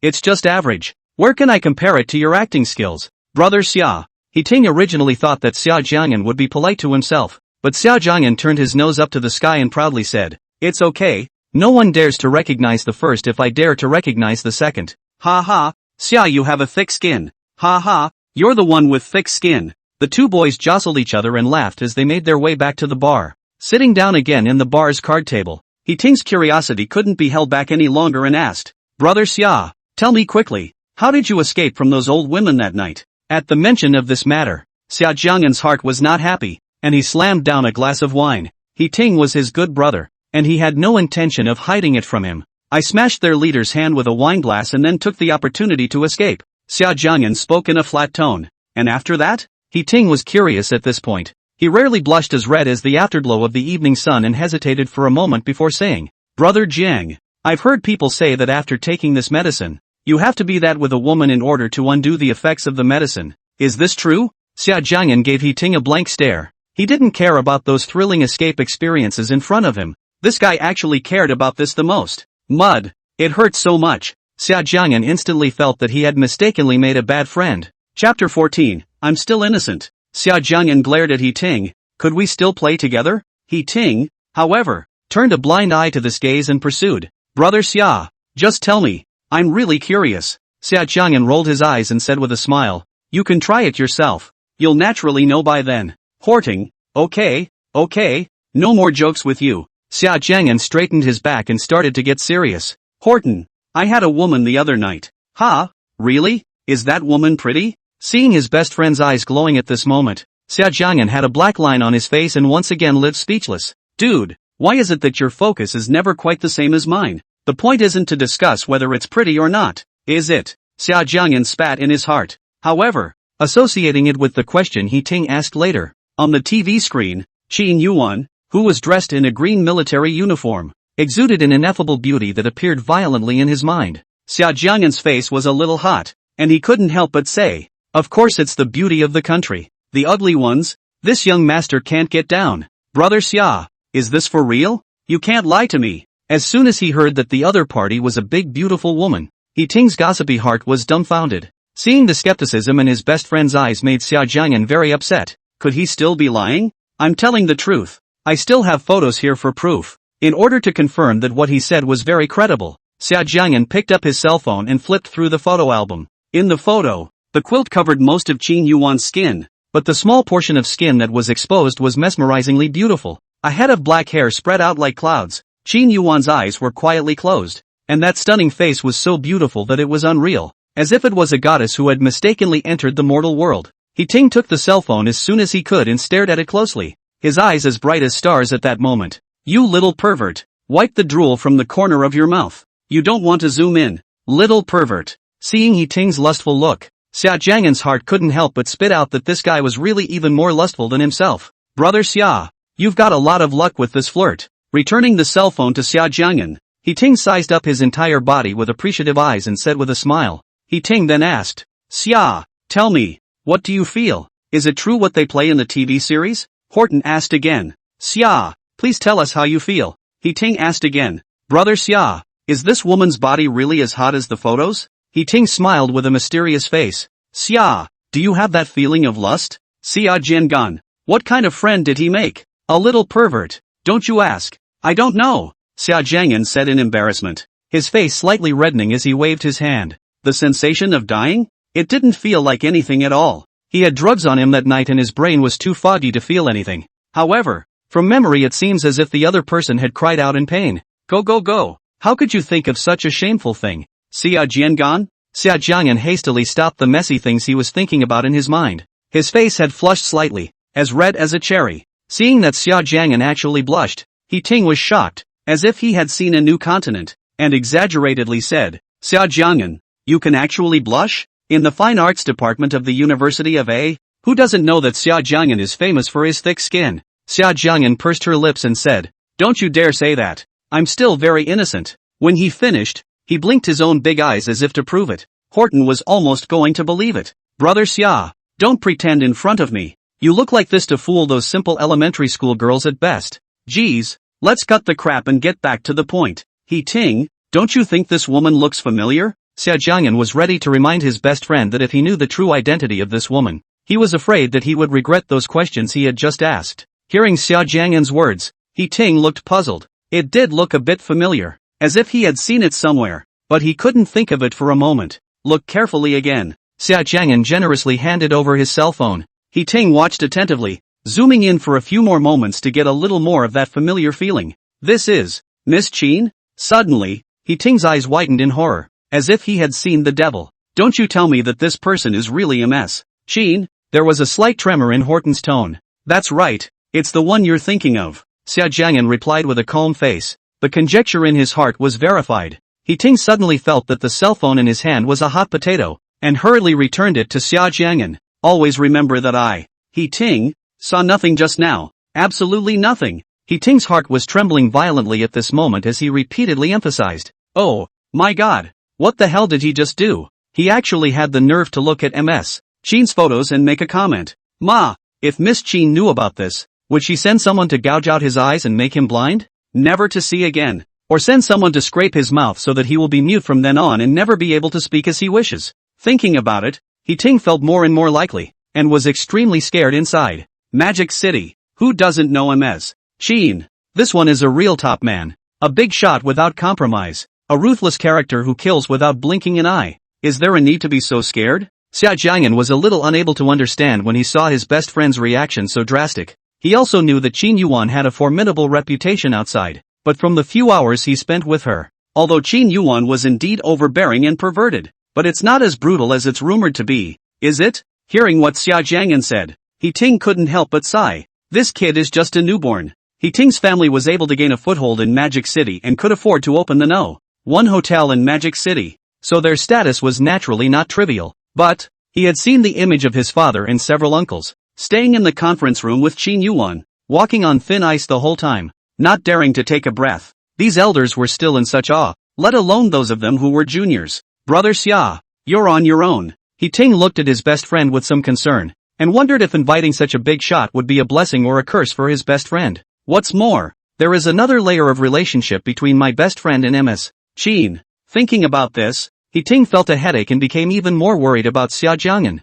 It's just average. Where can I compare it to your acting skills, brother Xia?" Heting originally thought that Xia Jiang'an would be polite to himself, but Xia Jiang'an turned his nose up to the sky and proudly said, "It's okay, no one dares to recognize the first if I dare to recognize the second." "Ha ha, Xia, you have a thick skin. Ha ha, you're the one with thick skin." The two boys jostled each other and laughed as they made their way back to the bar. Sitting down again in the bar's card table, Heting's curiosity couldn't be held back any longer and asked, "Brother Xia, tell me quickly, how did you escape from those old women that night?" At the mention of this matter, Xia Jiang'an's heart was not happy, and he slammed down a glass of wine. Heting was his good brother, and he had no intention of hiding it from him. "I smashed their leader's hand with a wineglass and then took the opportunity to escape." Xia Jiang'an spoke in a flat tone. "And after that?" Heting was curious at this point. He rarely blushed as red as the afterglow of the evening sun and hesitated for a moment before saying, "Brother Jiang, I've heard people say that after taking this medicine, you have to be that with a woman in order to undo the effects of the medicine. Is this true?" Xia Jiang'an gave Heting a blank stare. He didn't care about those thrilling escape experiences in front of him. This guy actually cared about this the most. Mud. It hurt so much. Xia Jiang'an instantly felt that he had mistakenly made a bad friend. Chapter 14, I'm still innocent. Xia Jiang'an glared at Heting. "Could we still play together?" Heting, however, turned a blind eye to this gaze and pursued, "Brother Xia, just tell me. I'm really curious." Xia Jiang'an rolled his eyes and said with a smile, "You can try it yourself. You'll naturally know by then." Horting, okay, no more jokes with you." Xia Jiang'an straightened his back and started to get serious. "Horton, I had a woman the other night." "Ha? Really? Is that woman pretty?" Seeing his best friend's eyes glowing at this moment, Xia Jiang'an had a black line on his face and once again lived speechless. "Dude, why is it that your focus is never quite the same as mine? The point isn't to discuss whether it's pretty or not, is it?" Xia Jiang'an spat in his heart. However, associating it with the question Heting asked later, on the TV screen, Qin Yuwan, who was dressed in a green military uniform, exuded an ineffable beauty that appeared violently in his mind. Xia Jiang'an's face was a little hot, and he couldn't help but say, "Of course it's the beauty of the country. The ugly ones, this young master can't get down." "Brother Xia, is this for real? You can't lie to me." As soon as he heard that the other party was a big beautiful woman, Heting's gossipy heart was dumbfounded. Seeing the skepticism in his best friend's eyes made Xia Jiang'an very upset. Could he still be lying? "I'm telling the truth. I still have photos here for proof." In order to confirm that what he said was very credible, Xia Jiang'an picked up his cell phone and flipped through the photo album. In the photo, the quilt covered most of Qin Yuan's skin, but the small portion of skin that was exposed was mesmerizingly beautiful. A head of black hair spread out like clouds. Qin Yuan's eyes were quietly closed, and that stunning face was so beautiful that it was unreal, as if it was a goddess who had mistakenly entered the mortal world. Ting took the cell phone as soon as he could and stared at it closely, his eyes as bright as stars at that moment. You little pervert. Wipe the drool from the corner of your mouth. You don't want to zoom in. Little pervert. Seeing Ting's lustful look, Xia Jiang'an's heart couldn't help but spit out that this guy was really even more lustful than himself. Brother Xia, you've got a lot of luck with this flirt. Returning the cell phone to Xia Jiang'an, Ting sized up his entire body with appreciative eyes and said with a smile. Ting then asked, Xia, tell me, what do you feel? Is it true what they play in the TV series? Horton asked again. Xia, please tell us how you feel. Ting asked again. Brother Xia, is this woman's body really as hot as the photos? Ting smiled with a mysterious face. Xia, do you have that feeling of lust? Xia Jiang'an, what kind of friend did he make? A little pervert, don't you ask? I don't know, Xia Jiang'an said in embarrassment, his face slightly reddening as he waved his hand. The sensation of dying? It didn't feel like anything at all. He had drugs on him that night and his brain was too foggy to feel anything. However, from memory it seems as if the other person had cried out in pain. Go. How could you think of such a shameful thing? Xia Jiang'an? Xia Jiang'an hastily stopped the messy things he was thinking about in his mind. His face had flushed slightly, as red as a cherry. Seeing that Xia Jiang'an actually blushed, Ting was shocked, as if he had seen a new continent, and exaggeratedly said, Xia Jiang'an, you can actually blush? In the fine arts department of the University of A? Who doesn't know that Xia Jiang'an is famous for his thick skin? Xia Jiang'an pursed her lips and said, don't you dare say that. I'm still very innocent. When he finished, he blinked his own big eyes as if to prove it. Horton was almost going to believe it. Brother Xia, don't pretend in front of me. You look like this to fool those simple elementary school girls at best. Geez, let's cut the crap and get back to the point. Ting, don't you think this woman looks familiar? Xia Jiang'an was ready to remind his best friend that if he knew the true identity of this woman, he was afraid that he would regret those questions he had just asked. Hearing Xia Jiang'an's words, Ting looked puzzled. It did look a bit familiar, as if he had seen it somewhere, but he couldn't think of it for a moment. Look carefully again. Xia Jiang'an generously handed over his cell phone. Ting watched attentively, zooming in for a few more moments to get a little more of that familiar feeling. This is Miss Qin? Suddenly, Ting's eyes widened in horror, as if he had seen the devil. Don't you tell me that this person is really a mess. Qin? There was a slight tremor in Horton's tone. That's right, it's the one you're thinking of, Xia Jiang'an replied with a calm face. The conjecture in his heart was verified. Ting suddenly felt that the cell phone in his hand was a hot potato, and hurriedly returned it to Xia Jiang'an. Always remember that I, Ting, saw nothing just now. Absolutely nothing. Ting's heart was trembling violently at this moment as he repeatedly emphasized. Oh, my God. What the hell did he just do? He actually had the nerve to look at Ms. Qin's photos and make a comment. Ma, if Miss Qin knew about this, would she send someone to gouge out his eyes and make him blind? Never to see again. Or send someone to scrape his mouth so that he will be mute from then on and never be able to speak as he wishes. Thinking about it, Ting felt more and more likely, and was extremely scared inside. Magic City. Who doesn't know Ms. Qin? This one is a real top man. A big shot without compromise. A ruthless character who kills without blinking an eye. Is there a need to be so scared? Xia Jiang'an was a little unable to understand when he saw his best friend's reaction so drastic. He also knew that Qin Yuwan had a formidable reputation outside, but from the few hours he spent with her, although Qin Yuwan was indeed overbearing and perverted, but it's not as brutal as it's rumored to be, is it? Hearing what Xia Jiang'an said, Ting couldn't help but sigh. This kid is just a newborn. Ting's family was able to gain a foothold in Magic City and could afford to open the No.1 hotel in Magic City, so their status was naturally not trivial. But he had seen the image of his father and several uncles, staying in the conference room with Qin Yuwan, walking on thin ice the whole time, not daring to take a breath. These elders were still in such awe, let alone those of them who were juniors. Brother Xia, you're on your own. Ting looked at his best friend with some concern, and wondered if inviting such a big shot would be a blessing or a curse for his best friend. What's more, there is another layer of relationship between my best friend and Ms. Qin. Thinking about this, Ting felt a headache and became even more worried about Xia Jiang'an.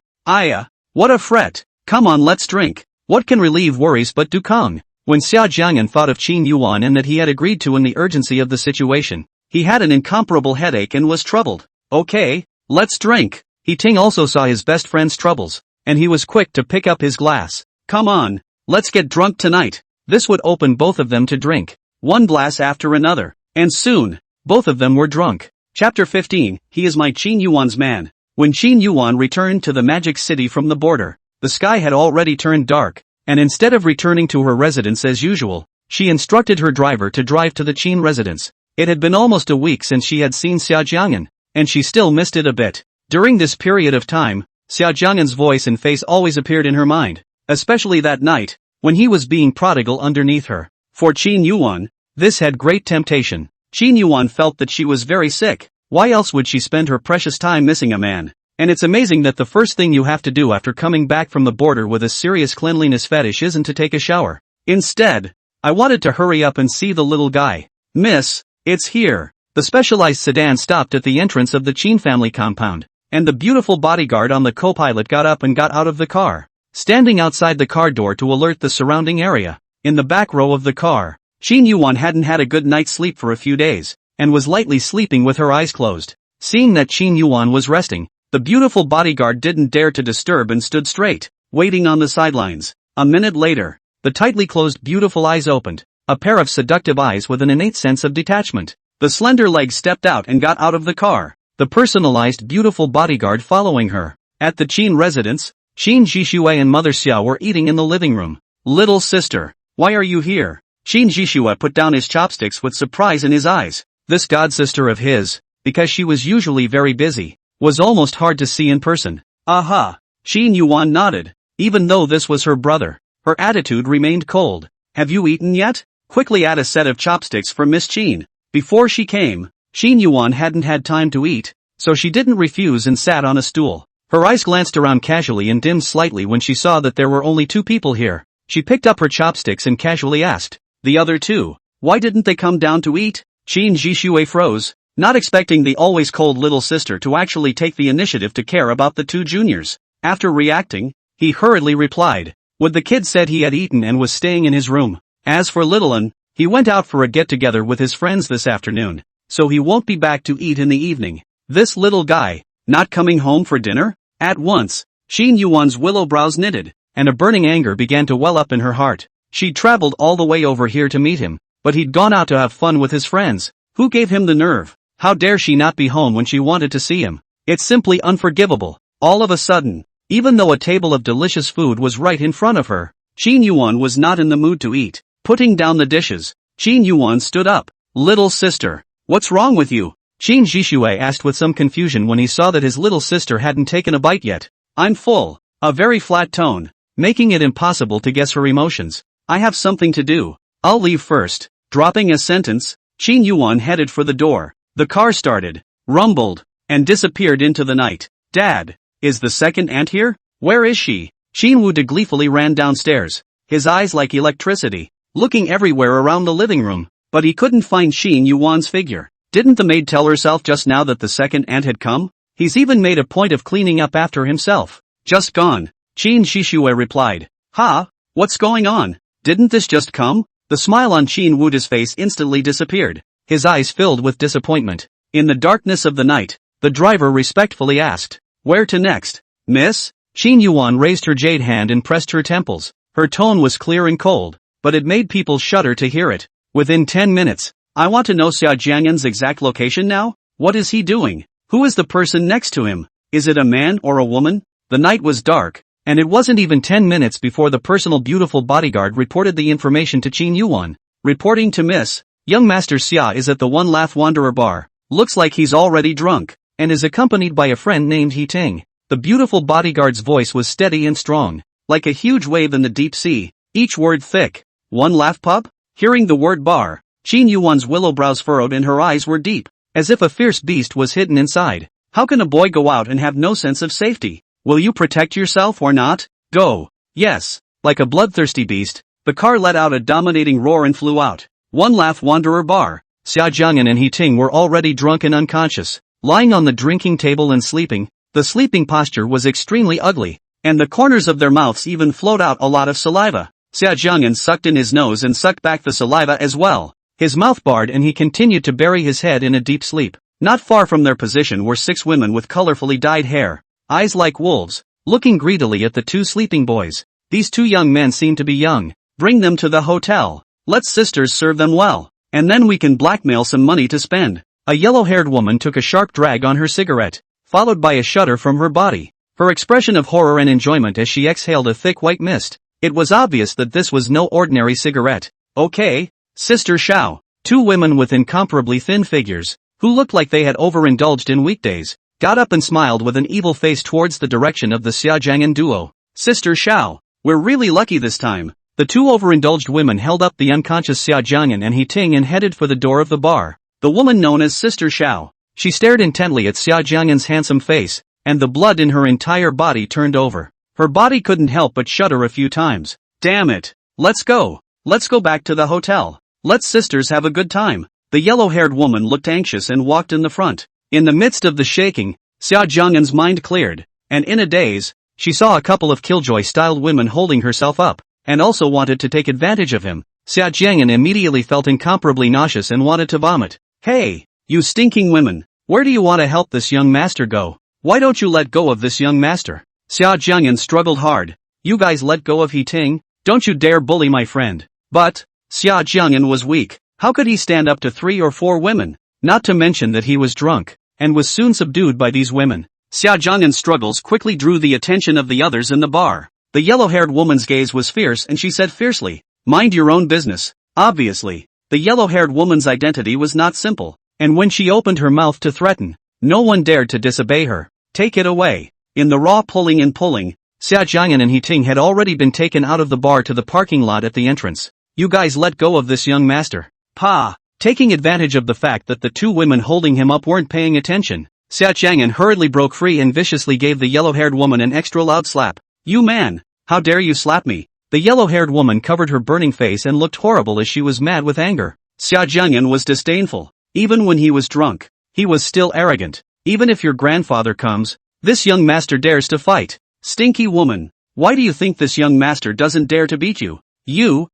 What a fret. Come on, let's drink. What can relieve worries but Dukong? When Xia Jiang'an thought of Qin Yuwan and that he had agreed to in the urgency of the situation, he had an incomparable headache and was troubled. Okay, let's drink. Ting also saw his best friend's troubles, and he was quick to pick up his glass. Come on, let's get drunk tonight. This would open both of them to drink. One glass after another. And soon, both of them were drunk. Chapter 15, He is my Qin Yuan's man. When Qin Yuan returned to the magic city from the border, the sky had already turned dark, and instead of returning to her residence as usual, she instructed her driver to drive to the Qin residence. It had been almost a week since she had seen Xia Jiang'an, and she still missed it a bit. During this period of time, Xia Jiang'an's voice and face always appeared in her mind, especially that night, when he was being prodigal underneath her. For Qin Yuwan, this had great temptation. Qin Yuwan felt that she was very sick. Why else would she spend her precious time missing a man? And it's amazing that the first thing you have to do after coming back from the border with a serious cleanliness fetish isn't to take a shower. Instead, I wanted to hurry up and see the little guy. Miss, it's here. The specialized sedan stopped at the entrance of the Qin family compound, and the beautiful bodyguard on the co-pilot got up and got out of the car, standing outside the car door to alert the surrounding area. In the back row of the car, Qin Yuwan hadn't had a good night's sleep for a few days, and was lightly sleeping with her eyes closed. Seeing that Qin Yuwan was resting, the beautiful bodyguard didn't dare to disturb and stood straight, waiting on the sidelines. A minute later, the tightly closed beautiful eyes opened, a pair of seductive eyes with an innate sense of detachment. The slender leg stepped out and got out of the car, the personalized beautiful bodyguard following her. At the Qin residence, Qin Jishue and Mother Xia were eating in the living room. Little sister, why are you here? Qin Jishue put down his chopsticks with surprise in his eyes. This godsister of his, because she was usually very busy, was almost hard to see in person. Aha! Qin Yuwan nodded. Even though this was her brother, her attitude remained cold. Have you eaten yet? Quickly add a set of chopsticks for Miss Qin. Before she came, Qin Yuwan hadn't had time to eat, so she didn't refuse and sat on a stool. Her eyes glanced around casually and dimmed slightly when she saw that there were only 2 people here. She picked up her chopsticks and casually asked, the other 2, why didn't they come down to eat? Qin Jishue froze, not expecting the always cold little sister to actually take the initiative to care about the 2 juniors. After reacting, he hurriedly replied, "Would the kid said he had eaten and was staying in his room. As for Little'un, he went out for a get-together with his friends this afternoon, so he won't be back to eat in the evening. This little guy, not coming home for dinner?" At once, Qin Yuwan's willow brows knitted, and a burning anger began to well up in her heart. She'd traveled all the way over here to meet him, but he'd gone out to have fun with his friends. Who gave him the nerve? How dare she not be home when she wanted to see him? It's simply unforgivable. All of a sudden, even though a table of delicious food was right in front of her, Qin Yuwan was not in the mood to eat. Putting down the dishes, Qin Yuwan stood up. Little sister, what's wrong with you? Qin Jishue asked with some confusion when he saw that his little sister hadn't taken a bite yet. I'm full. A very flat tone, making it impossible to guess her emotions. I have something to do. I'll leave first. Dropping a sentence, Qin Yuwan headed for the door. The car started, rumbled, and disappeared into the night. Dad, is the second aunt here? Where is she? Qin Wude gleefully ran downstairs, his eyes like electricity, looking everywhere around the living room, but he couldn't find Qin Yuwan's figure. Didn't the maid tell herself just now that the second aunt had come? He's even made a point of cleaning up after himself. Just gone, Qin Jishue replied. Ha? What's going on? Didn't this just come? The smile on Qin Wude's face instantly disappeared, his eyes filled with disappointment. In the darkness of the night, the driver respectfully asked, where to next? Miss? Qin Yuwan raised her jade hand and pressed her temples. Her tone was clear and cold, but it made people shudder to hear it. Within 10 minutes. I want to know Xia Jiang'an's exact location now? What is he doing? Who is the person next to him? Is it a man or a woman? The night was dark, and it wasn't even 10 minutes before the personal beautiful bodyguard reported the information to Qin Yuwan. Reporting to Miss, young Master Xia is at the One Laugh Wanderer bar. Looks like he's already drunk, and is accompanied by a friend named He Ting. The beautiful bodyguard's voice was steady and strong, like a huge wave in the deep sea, each word thick. One Laugh Pub? Hearing the word bar, Qin Yuwan's willow brows furrowed and her eyes were deep, as if a fierce beast was hidden inside. How can a boy go out and have no sense of safety? Will you protect yourself or not? Go. Yes. Like a bloodthirsty beast, the car let out a dominating roar and flew out. One Laugh Wanderer bar. Xia Jiang'an and He Ting were already drunk and unconscious, lying on the drinking table and sleeping. The sleeping posture was extremely ugly, and the corners of their mouths even flowed out a lot of saliva. Xia Jiang'an sucked in his nose and sucked back the saliva as well. His mouth barred and he continued to bury his head in a deep sleep. Not far from their position were 6 women with colorfully dyed hair, eyes like wolves, looking greedily at the two sleeping boys. These two young men seem to be young. Bring them to the hotel. Let's sisters serve them well. And then we can blackmail some money to spend. A yellow-haired woman took a sharp drag on her cigarette, followed by a shudder from her body. Her expression of horror and enjoyment as she exhaled a thick white mist. It was obvious that this was no ordinary cigarette. Okay, Sister Xiao. Two women with incomparably thin figures, who looked like they had overindulged in weekdays, got up and smiled with an evil face towards the direction of the Xia Jiang'an duo. Sister Xiao, we're really lucky this time. The two overindulged women held up the unconscious Xia Jiang'an and Ting and headed for the door of the bar. The woman known as Sister Xiao. She stared intently at Xia Jiang'an's handsome face, and the blood in her entire body turned over. Her body couldn't help but shudder a few times. Damn it. Let's go. Let's go back to the hotel. Let's sisters have a good time. The yellow-haired woman looked anxious and walked in the front. In the midst of the shaking, Xia Jiang'an's mind cleared, and in a daze, she saw a couple of killjoy-styled women holding herself up, and also wanted to take advantage of him. Xia Jiang'an immediately felt incomparably nauseous and wanted to vomit. Hey, you stinking women, where do you want to help this young master go? Why don't you let go of this young master? Xia Jiang'an struggled hard. You guys let go of Ting? Don't you dare bully my friend. But Xia Jiang'an was weak. How could he stand up to 3 or 4 women? Not to mention that he was drunk, and was soon subdued by these women. Xia Jiang'an's struggles quickly drew the attention of the others in the bar. The yellow-haired woman's gaze was fierce and she said fiercely, "Mind your own business." Obviously, the yellow-haired woman's identity was not simple, and when she opened her mouth to threaten, no one dared to disobey her. Take it away. In the raw pulling, Xia Jiang'an and Ting had already been taken out of the bar to the parking lot at the entrance. You guys let go of this young master. Pa! Taking advantage of the fact that the two women holding him up weren't paying attention, Xia Jiang'an hurriedly broke free and viciously gave the yellow-haired woman an extra loud slap. You man! How dare you slap me? The yellow-haired woman covered her burning face and looked horrible as she was mad with anger. Xia Jiang'an was disdainful. Even when he was drunk, he was still arrogant. Even if your grandfather comes, this young master dares to fight. Stinky woman, why do you think this young master doesn't dare to beat you? You,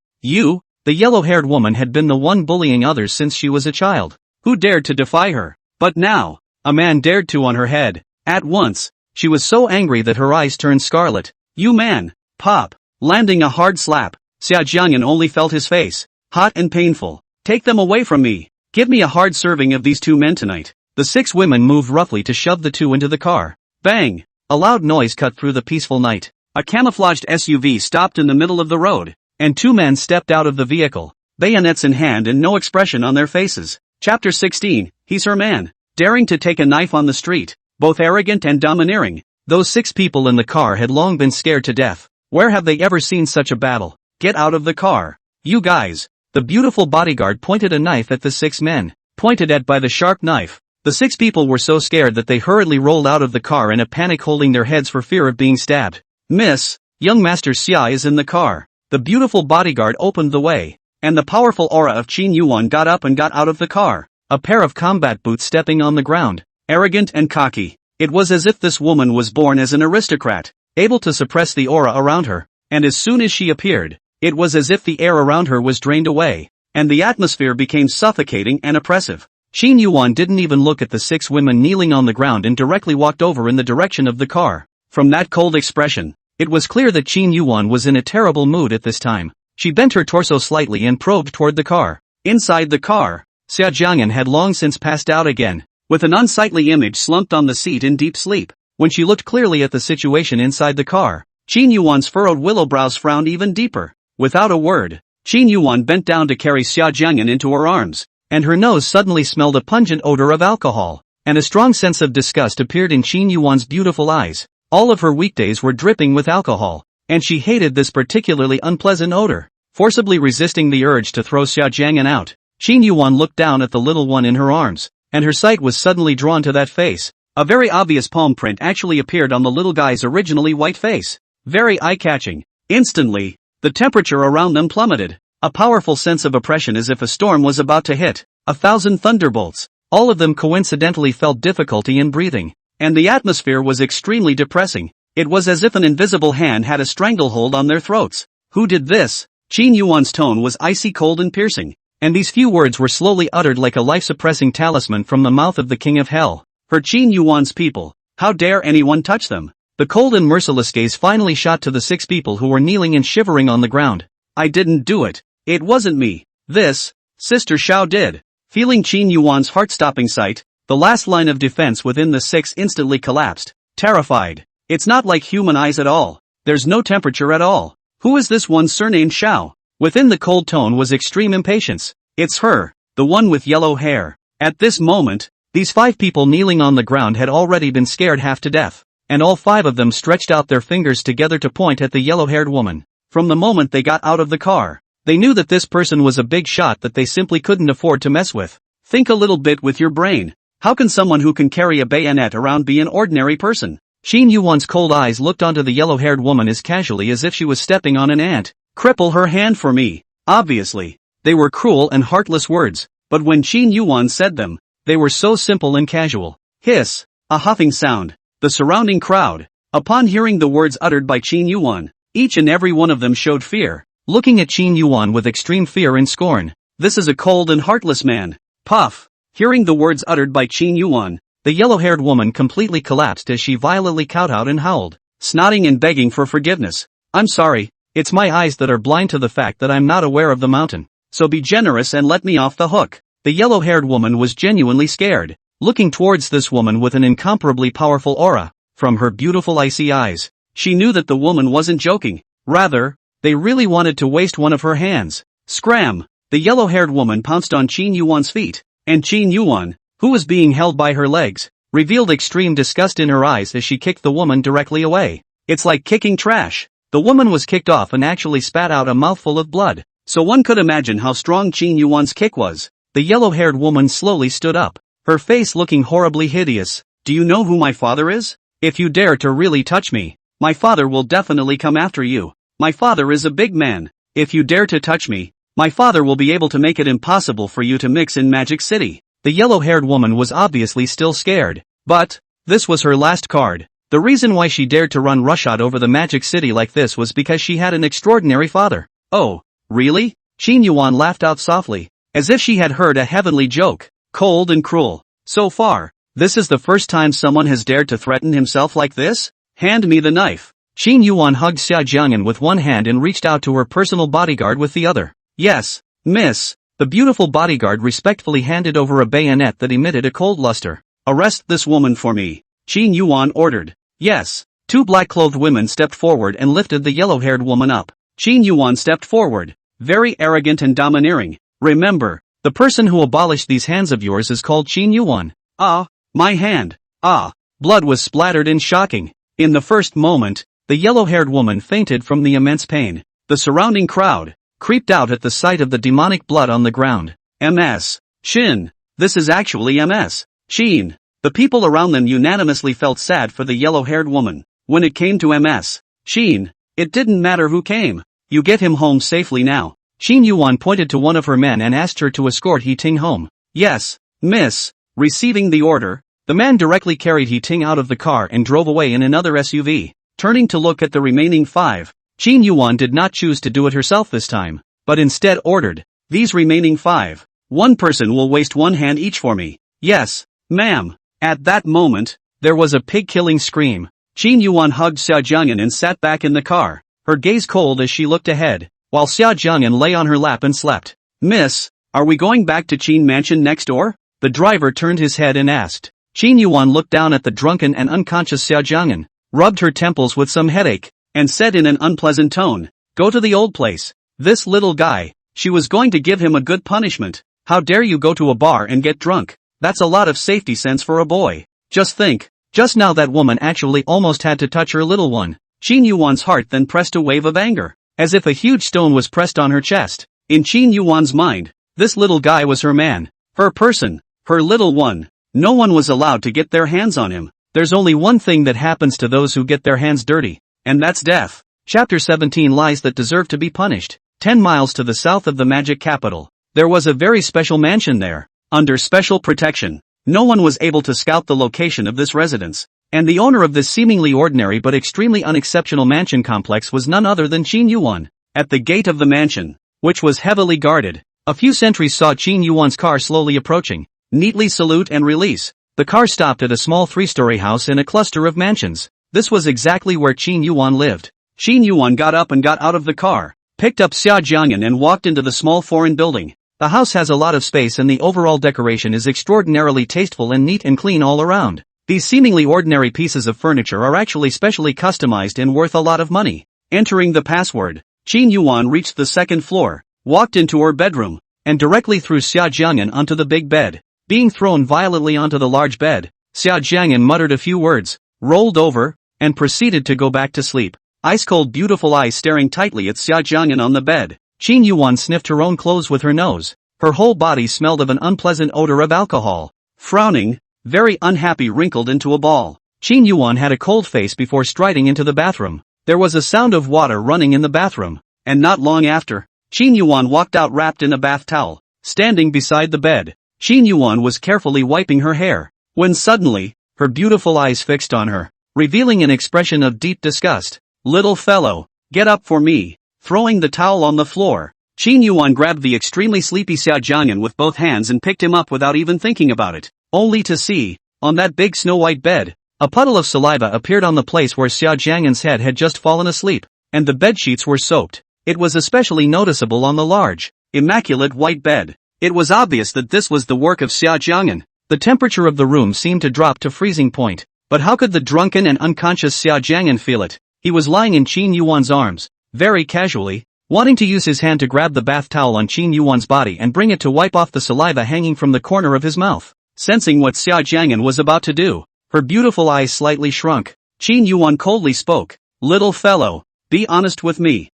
the yellow-haired woman had been the one bullying others since she was a child. Who dared to defy her? But now, a man dared to on her head. At once, she was so angry that her eyes turned scarlet. You man! Pop! Landing a hard slap, Xia Jiang'an only felt his face, hot and painful. Take them away from me. Give me a hard serving of these two men tonight. The 6 women moved roughly to shove the two into the car. Bang! A loud noise cut through the peaceful night. A camouflaged SUV stopped in the middle of the road, and 2 men stepped out of the vehicle, bayonets in hand and no expression on their faces. Chapter 16, He's her man, daring to take a knife on the street, both arrogant and domineering. Those 6 people in the car had long been scared to death. Where have they ever seen such a battle? Get out of the car. You guys. The beautiful bodyguard pointed a knife at the 6 men, pointed at by the sharp knife. The 6 people were so scared that they hurriedly rolled out of the car in a panic, holding their heads for fear of being stabbed. Miss, young Master Xia is in the car. The beautiful bodyguard opened the way, and the powerful aura of Qin Yuwan got up and got out of the car, a pair of combat boots stepping on the ground, arrogant and cocky. It was as if this woman was born as an aristocrat, able to suppress the aura around her, and as soon as she appeared, it was as if the air around her was drained away, and the atmosphere became suffocating and oppressive. Qin Yuwan didn't even look at the 6 women kneeling on the ground and directly walked over in the direction of the car. From that cold expression, it was clear that Qin Yuwan was in a terrible mood at this time. She bent her torso slightly and probed toward the car. Inside the car, Xia Jiang'an had long since passed out again, with an unsightly image slumped on the seat in deep sleep. When she looked clearly at the situation inside the car, Qin Yuwan's furrowed willow brows frowned even deeper. Without a word, Qin Yuwan bent down to carry Xia Jiang'an into her arms, and her nose suddenly smelled a pungent odor of alcohol, and a strong sense of disgust appeared in Qin Yuwan's beautiful eyes. All of her weekdays were dripping with alcohol, and she hated this particularly unpleasant odor. Forcibly resisting the urge to throw Xia Jiang'an out, Qin Yuwan looked down at the little one in her arms, and her sight was suddenly drawn to that face. A very obvious palm print actually appeared on the little guy's originally white face. Very eye-catching. Instantly, the temperature around them plummeted. A powerful sense of oppression as if a storm was about to hit. 1,000 thunderbolts. All of them coincidentally felt difficulty in breathing, and the atmosphere was extremely depressing. It was as if an invisible hand had a stranglehold on their throats. Who did this? Qin Yuan's tone was icy cold and piercing, and these few words were slowly uttered like a life-suppressing talisman from the mouth of the King of Hell. For Qin Yuan's people, how dare anyone touch them? The cold and merciless gaze finally shot to the 6 people who were kneeling and shivering on the ground. I didn't do it. It wasn't me. This, Sister Xiao did. Feeling Qin Yuan's heart-stopping sight, the last line of defense within the 6 instantly collapsed, terrified. It's not like human eyes at all. There's no temperature at all. Who is this one surnamed Xiao? Within the cold tone was extreme impatience. It's her, the one with yellow hair. At this moment, these 5 people kneeling on the ground had already been scared half to death, and all 5 of them stretched out their fingers together to point at the yellow-haired woman. From the moment they got out of the car, they knew that this person was a big shot that they simply couldn't afford to mess with. Think a little bit with your brain. How can someone who can carry a bayonet around be an ordinary person? Qin Yuan's cold eyes looked onto the yellow-haired woman as casually as if she was stepping on an ant. Cripple her hand for me. Obviously, they were cruel and heartless words, but when Qin Yuan said them, they were so simple and casual. Hiss. A huffing sound. The surrounding crowd, upon hearing the words uttered by Qin Yuan, each and every one of them showed fear, looking at Qin Yuan with extreme fear and scorn. This is a cold and heartless man. Puff. Hearing the words uttered by Qin Yuan, the yellow-haired woman completely collapsed as she violently kowtowed and howled, snotting and begging for forgiveness. I'm sorry, it's my eyes that are blind to the fact that I'm not aware of the mountain. So be generous and let me off the hook. The yellow-haired woman was genuinely scared, looking towards this woman with an incomparably powerful aura. From her beautiful icy eyes, she knew that the woman wasn't joking. Rather, they really wanted to waste one of her hands. Scram! The yellow-haired woman pounced on Qin Yuan's feet, and Qin Yuan, who was being held by her legs, revealed extreme disgust in her eyes as she kicked the woman directly away. It's like kicking trash. The woman was kicked off and actually spat out a mouthful of blood, so one could imagine how strong Qin Yuan's kick was. The yellow-haired woman slowly stood up, her face looking horribly hideous. Do you know who my father is? If you dare to really touch me, my father will definitely come after you. My father is a big man. If you dare to touch me, my father will be able to make it impossible for you to mix in Magic City. The yellow-haired woman was obviously still scared, but this was her last card. The reason why she dared to run roughshod over the Magic City like this was because she had an extraordinary father. Oh, really? Qin Yuan laughed out softly, as if she had heard a heavenly joke. Cold and cruel. So far, this is the first time someone has dared to threaten himself like this? Hand me the knife. Qin Yuan hugged Xia Jiang'an with one hand and reached out to her personal bodyguard with the other. Yes, miss. The beautiful bodyguard respectfully handed over a bayonet that emitted a cold luster. Arrest this woman for me, Qin Yuan ordered. Yes. 2 black-clothed women stepped forward and lifted the yellow-haired woman up. Qin Yuan stepped forward, very arrogant and domineering. Remember, the person who abolished these hands of yours is called Qin Yuan. Ah, my hand. Ah. Blood was splattered and shocking. In the first moment, the yellow-haired woman fainted from the immense pain. The surrounding crowd creeped out at the sight of the demonic blood on the ground. MS. Qin. This is actually MS. Qin. The people around them unanimously felt sad for the yellow-haired woman. When it came to MS. Qin, it didn't matter who came. You get him home safely now. Qin Yuan pointed to one of her men and asked her to escort He Ting home. Yes, miss. Receiving the order, the man directly carried He Ting out of the car and drove away in another SUV. Turning to look at the remaining 5, Qin Yuan did not choose to do it herself this time, but instead ordered, these remaining 5, one person will waste one hand each for me. Yes, ma'am. At that moment, there was a pig-killing scream. Qin Yuan hugged Xia Jiang'an and sat back in the car, her gaze cold as she looked ahead, while Xia Jiang'an lay on her lap and slept. Miss, are we going back to Qin Mansion next door? The driver turned his head and asked. Qin Yuan looked down at the drunken and unconscious Xia Jiang'an, rubbed her temples with some headache, and said in an unpleasant tone, go to the old place. This little guy, she was going to give him a good punishment. How dare you go to a bar and get drunk? That's a lot of safety sense for a boy. Just think, just now that woman actually almost had to touch her little one. Qin Yuan's heart then pressed a wave of anger, as if a huge stone was pressed on her chest. In Qin Yuan's mind, this little guy was her man, her person, her little one. No one was allowed to get their hands on him. There's only one thing that happens to those who get their hands dirty, and that's death. Chapter 17 Lies that deserve to be punished. 10 miles to the south of the magic capital, there was a very special mansion there. Under special protection, no one was able to scout the location of this residence, and the owner of this seemingly ordinary but extremely unexceptional mansion complex was none other than Qin Yuan. At the gate of the mansion, which was heavily guarded, a few sentries saw Qin Yuan's car slowly approaching. Neatly salute and release. The car stopped at a small 3-story house in a cluster of mansions. This was exactly where Qin Yuwan lived. Qin Yuwan got up and got out of the car, picked up Xia Jiang'an and walked into the small foreign building. The house has a lot of space and the overall decoration is extraordinarily tasteful and neat and clean all around. These seemingly ordinary pieces of furniture are actually specially customized and worth a lot of money. Entering the password, Qin Yuwan reached the second floor, walked into her bedroom, and directly threw Xia Jiang'an onto the big bed. Being thrown violently onto the large bed, Xia Jiang'an muttered a few words, rolled over, and proceeded to go back to sleep. Ice-cold beautiful eyes staring tightly at Xia Jiang'an on the bed. Qin Yuwan sniffed her own clothes with her nose. Her whole body smelled of an unpleasant odor of alcohol. Frowning, very unhappy, wrinkled into a ball, Qin Yuwan had a cold face before striding into the bathroom. There was a sound of water running in the bathroom, and not long after, Qin Yuwan walked out wrapped in a bath towel. Standing beside the bed, Qin Yuwan was carefully wiping her hair, when suddenly, her beautiful eyes fixed on her, revealing an expression of deep disgust. Little fellow, get up for me. Throwing the towel on the floor, Qin Yuwan grabbed the extremely sleepy Xia Jiang'an with both hands and picked him up without even thinking about it, only to see, on that big snow-white bed, a puddle of saliva appeared on the place where Xia Jiang'an's head had just fallen asleep, and the bedsheets were soaked. It was especially noticeable on the large, immaculate white bed. It was obvious that this was the work of Xia Jiang'an. The temperature of the room seemed to drop to freezing point, but how could the drunken and unconscious Xia Jiang'an feel it? He was lying in Qin Yuwan's arms, very casually, wanting to use his hand to grab the bath towel on Qin Yuwan's body and bring it to wipe off the saliva hanging from the corner of his mouth. Sensing what Xia Jiang'an was about to do, her beautiful eyes slightly shrunk. Qin Yuwan coldly spoke, little fellow, be honest with me.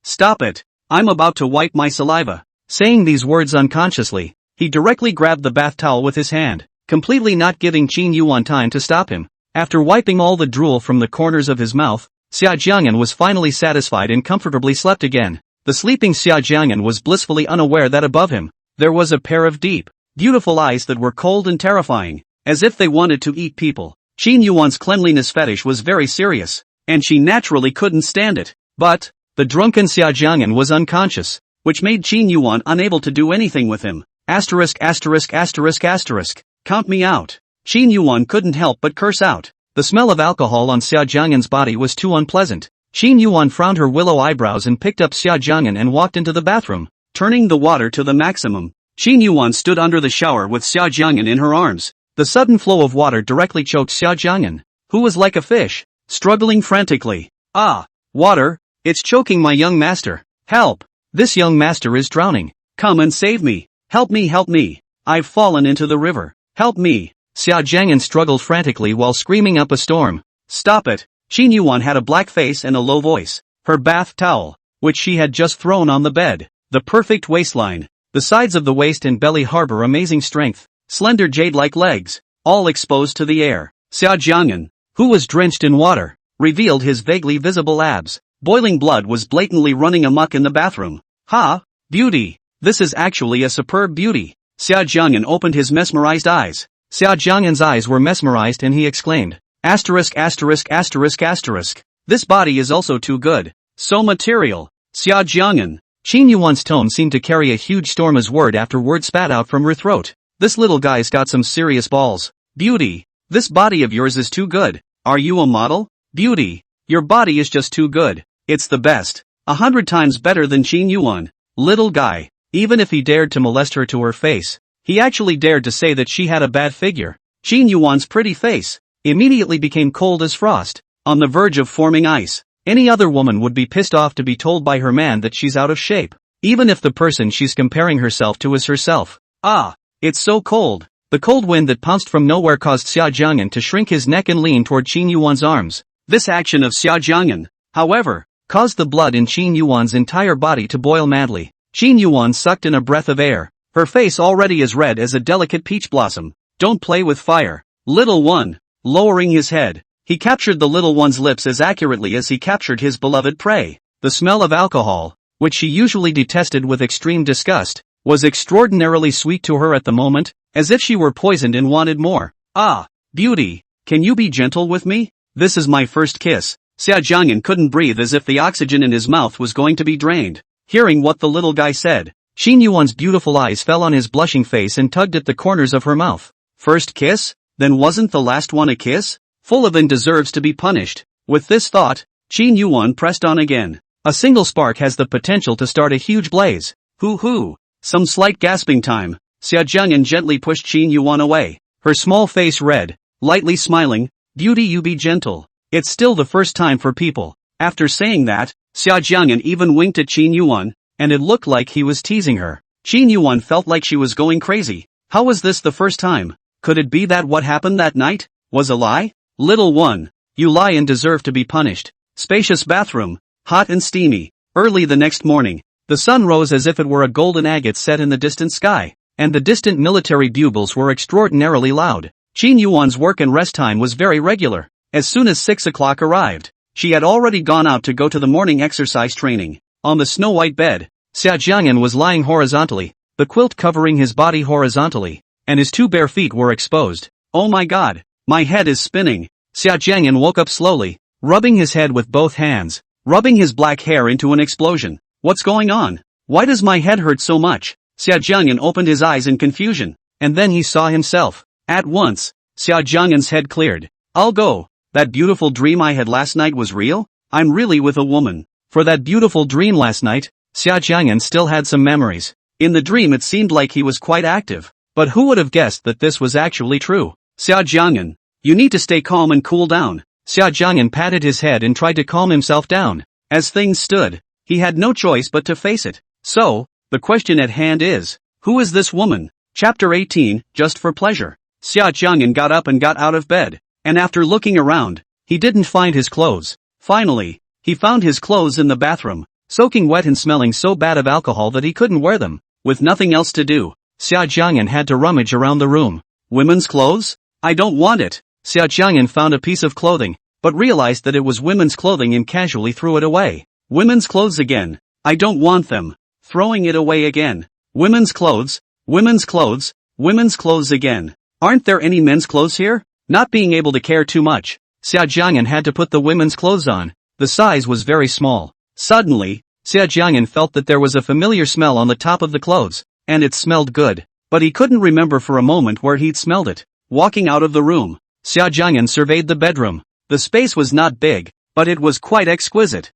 Stop it. I'm about to wipe my saliva. Saying these words unconsciously, he directly grabbed the bath towel with his hand, completely not giving Qin Yuwan time to stop him. After wiping all the drool from the corners of his mouth, Xia Jiang'an was finally satisfied and comfortably slept again. The sleeping Xia Jiang'an was blissfully unaware that above him, there was a pair of deep, beautiful eyes that were cold and terrifying, as if they wanted to eat people. Qin Yuan's cleanliness fetish was very serious, and she naturally couldn't stand it. But, the drunken Xia Jiang'an was unconscious, which made Qin Yuwan unable to do anything with him. Count me out. Qin Yuwan couldn't help but curse out. The smell of alcohol on Xia Jiang'an's body was too unpleasant. Qin Yuwan frowned her willow eyebrows and picked up Xia Jiang'an and walked into the bathroom, turning the water to the maximum. Qin Yuwan stood under the shower with Xia Jiang'an in her arms. The sudden flow of water directly choked Xia Jiang'an, who was like a fish, struggling frantically. Water, it's choking my young master. Help! This young master is drowning. Come and save me. Help me. I've fallen into the river. Help me. Xia Jiang'an struggled frantically while screaming up a storm. Stop it. Qin Yuwan had a black face and a low voice. Her bath towel, which she had just thrown on the bed. The perfect waistline. The sides of the waist and belly harbor amazing strength. Slender jade-like legs, all exposed to the air. Xia Jiang'an, who was drenched in water, revealed his vaguely visible abs. Boiling blood was blatantly running amok in the bathroom. Beauty. This is actually a superb beauty. Xia Jiang'an opened his mesmerized eyes. Xia Jiang'an's eyes were mesmerized and he exclaimed, This body is also too good. So material. Xia Jiang'an. Qin Yuwan's tone seemed to carry a huge storm as word after word spat out from her throat. This little guy's got some serious balls. Beauty. This body of yours is too good. Are you a model? Beauty. Your body is just too good. It's the best. 100 times better than Qin Yuwan. Little guy. Even if he dared to molest her to her face, he actually dared to say that she had a bad figure. Qin Yuwan's pretty face immediately became cold as frost, on the verge of forming ice. Any other woman would be pissed off to be told by her man that she's out of shape, even if the person she's comparing herself to is herself. It's so cold. The cold wind that pounced from nowhere caused Xia Jiang'an to shrink his neck and lean toward Qin Yuwan's arms. This action of Xia Jiang'an, however, caused the blood in Qin Yuwan's entire body to boil madly. Qin Yuwan sucked in a breath of air, her face already as red as a delicate peach blossom. Don't play with fire. Little one. Lowering his head, he captured the little one's lips as accurately as he captured his beloved prey. The smell of alcohol, which she usually detested with extreme disgust, was extraordinarily sweet to her at the moment, as if she were poisoned and wanted more. Beauty, can you be gentle with me? This is my first kiss. Xia Jiang'an couldn't breathe as if the oxygen in his mouth was going to be drained. Hearing what the little guy said, Qin Yuwan's beautiful eyes fell on his blushing face and tugged at the corners of her mouth. First kiss? Then wasn't the last one a kiss? full of and deserves to be punished. With this thought, Qin Yuwan pressed on again. A single spark has the potential to start a huge blaze. Hoo. Some slight gasping time. Xia Jiang'an gently pushed Qin Yuwan away. Her small face red, lightly smiling. Beauty, you be gentle. It's still the first time for people. After saying that, Xia Jiang'an even winked at Qin Yuwan, and it looked like he was teasing her. Qin Yuwan felt like she was going crazy. How was this the first time? Could it be that what happened that night was a lie? Little one, you lie and deserve to be punished. Spacious bathroom, hot and steamy. Early the next morning, the sun rose as if it were a golden agate set in the distant sky, and the distant military bugles were extraordinarily loud. Qin Yuan's work and rest time was very regular. As soon as 6 o'clock arrived, she had already gone out to go to the morning exercise training. On the snow-white bed, Xia Jiang'an was lying horizontally, the quilt covering his body horizontally, and his 2 bare feet were exposed. Oh my god, my head is spinning. Xia Jiang'an woke up slowly, rubbing his head with both hands, rubbing his black hair into an explosion. What's going on? Why does my head hurt so much? Xia Jiang'an opened his eyes in confusion, and then he saw himself. At once, Xia Jiang'an's head cleared. I'll go. That beautiful dream I had last night was real? I'm really with a woman. For that beautiful dream last night, Xia Jiang'an still had some memories. In the dream it seemed like he was quite active. But who would have guessed that this was actually true? Xia Jiang'an, you need to stay calm and cool down. Xia Jiang'an patted his head and tried to calm himself down. As things stood, he had no choice but to face it. So, the question at hand is, who is this woman? Chapter 18, Just for Pleasure. Xia Jiang'an got up and got out of bed, and after looking around, he didn't find his clothes. Finally, he found his clothes in the bathroom, soaking wet and smelling so bad of alcohol that he couldn't wear them. With nothing else to do, Xia Jiang'an had to rummage around the room. Women's clothes? I don't want it. Xia Jiang'an found a piece of clothing, but realized that it was women's clothing and casually threw it away. Women's clothes again. I don't want them. Throwing it away again. Women's clothes, women's clothes, women's clothes again. Aren't there any men's clothes here? Not being able to care too much, Xia Jiang'an had to put the women's clothes on. The size was very small. Suddenly, Xia Jiang'an felt that there was a familiar smell on the top of the clothes, and it smelled good. But he couldn't remember for a moment where he'd smelled it. Walking out of the room, Xia Jiang'an surveyed the bedroom. The space was not big, but it was quite exquisite.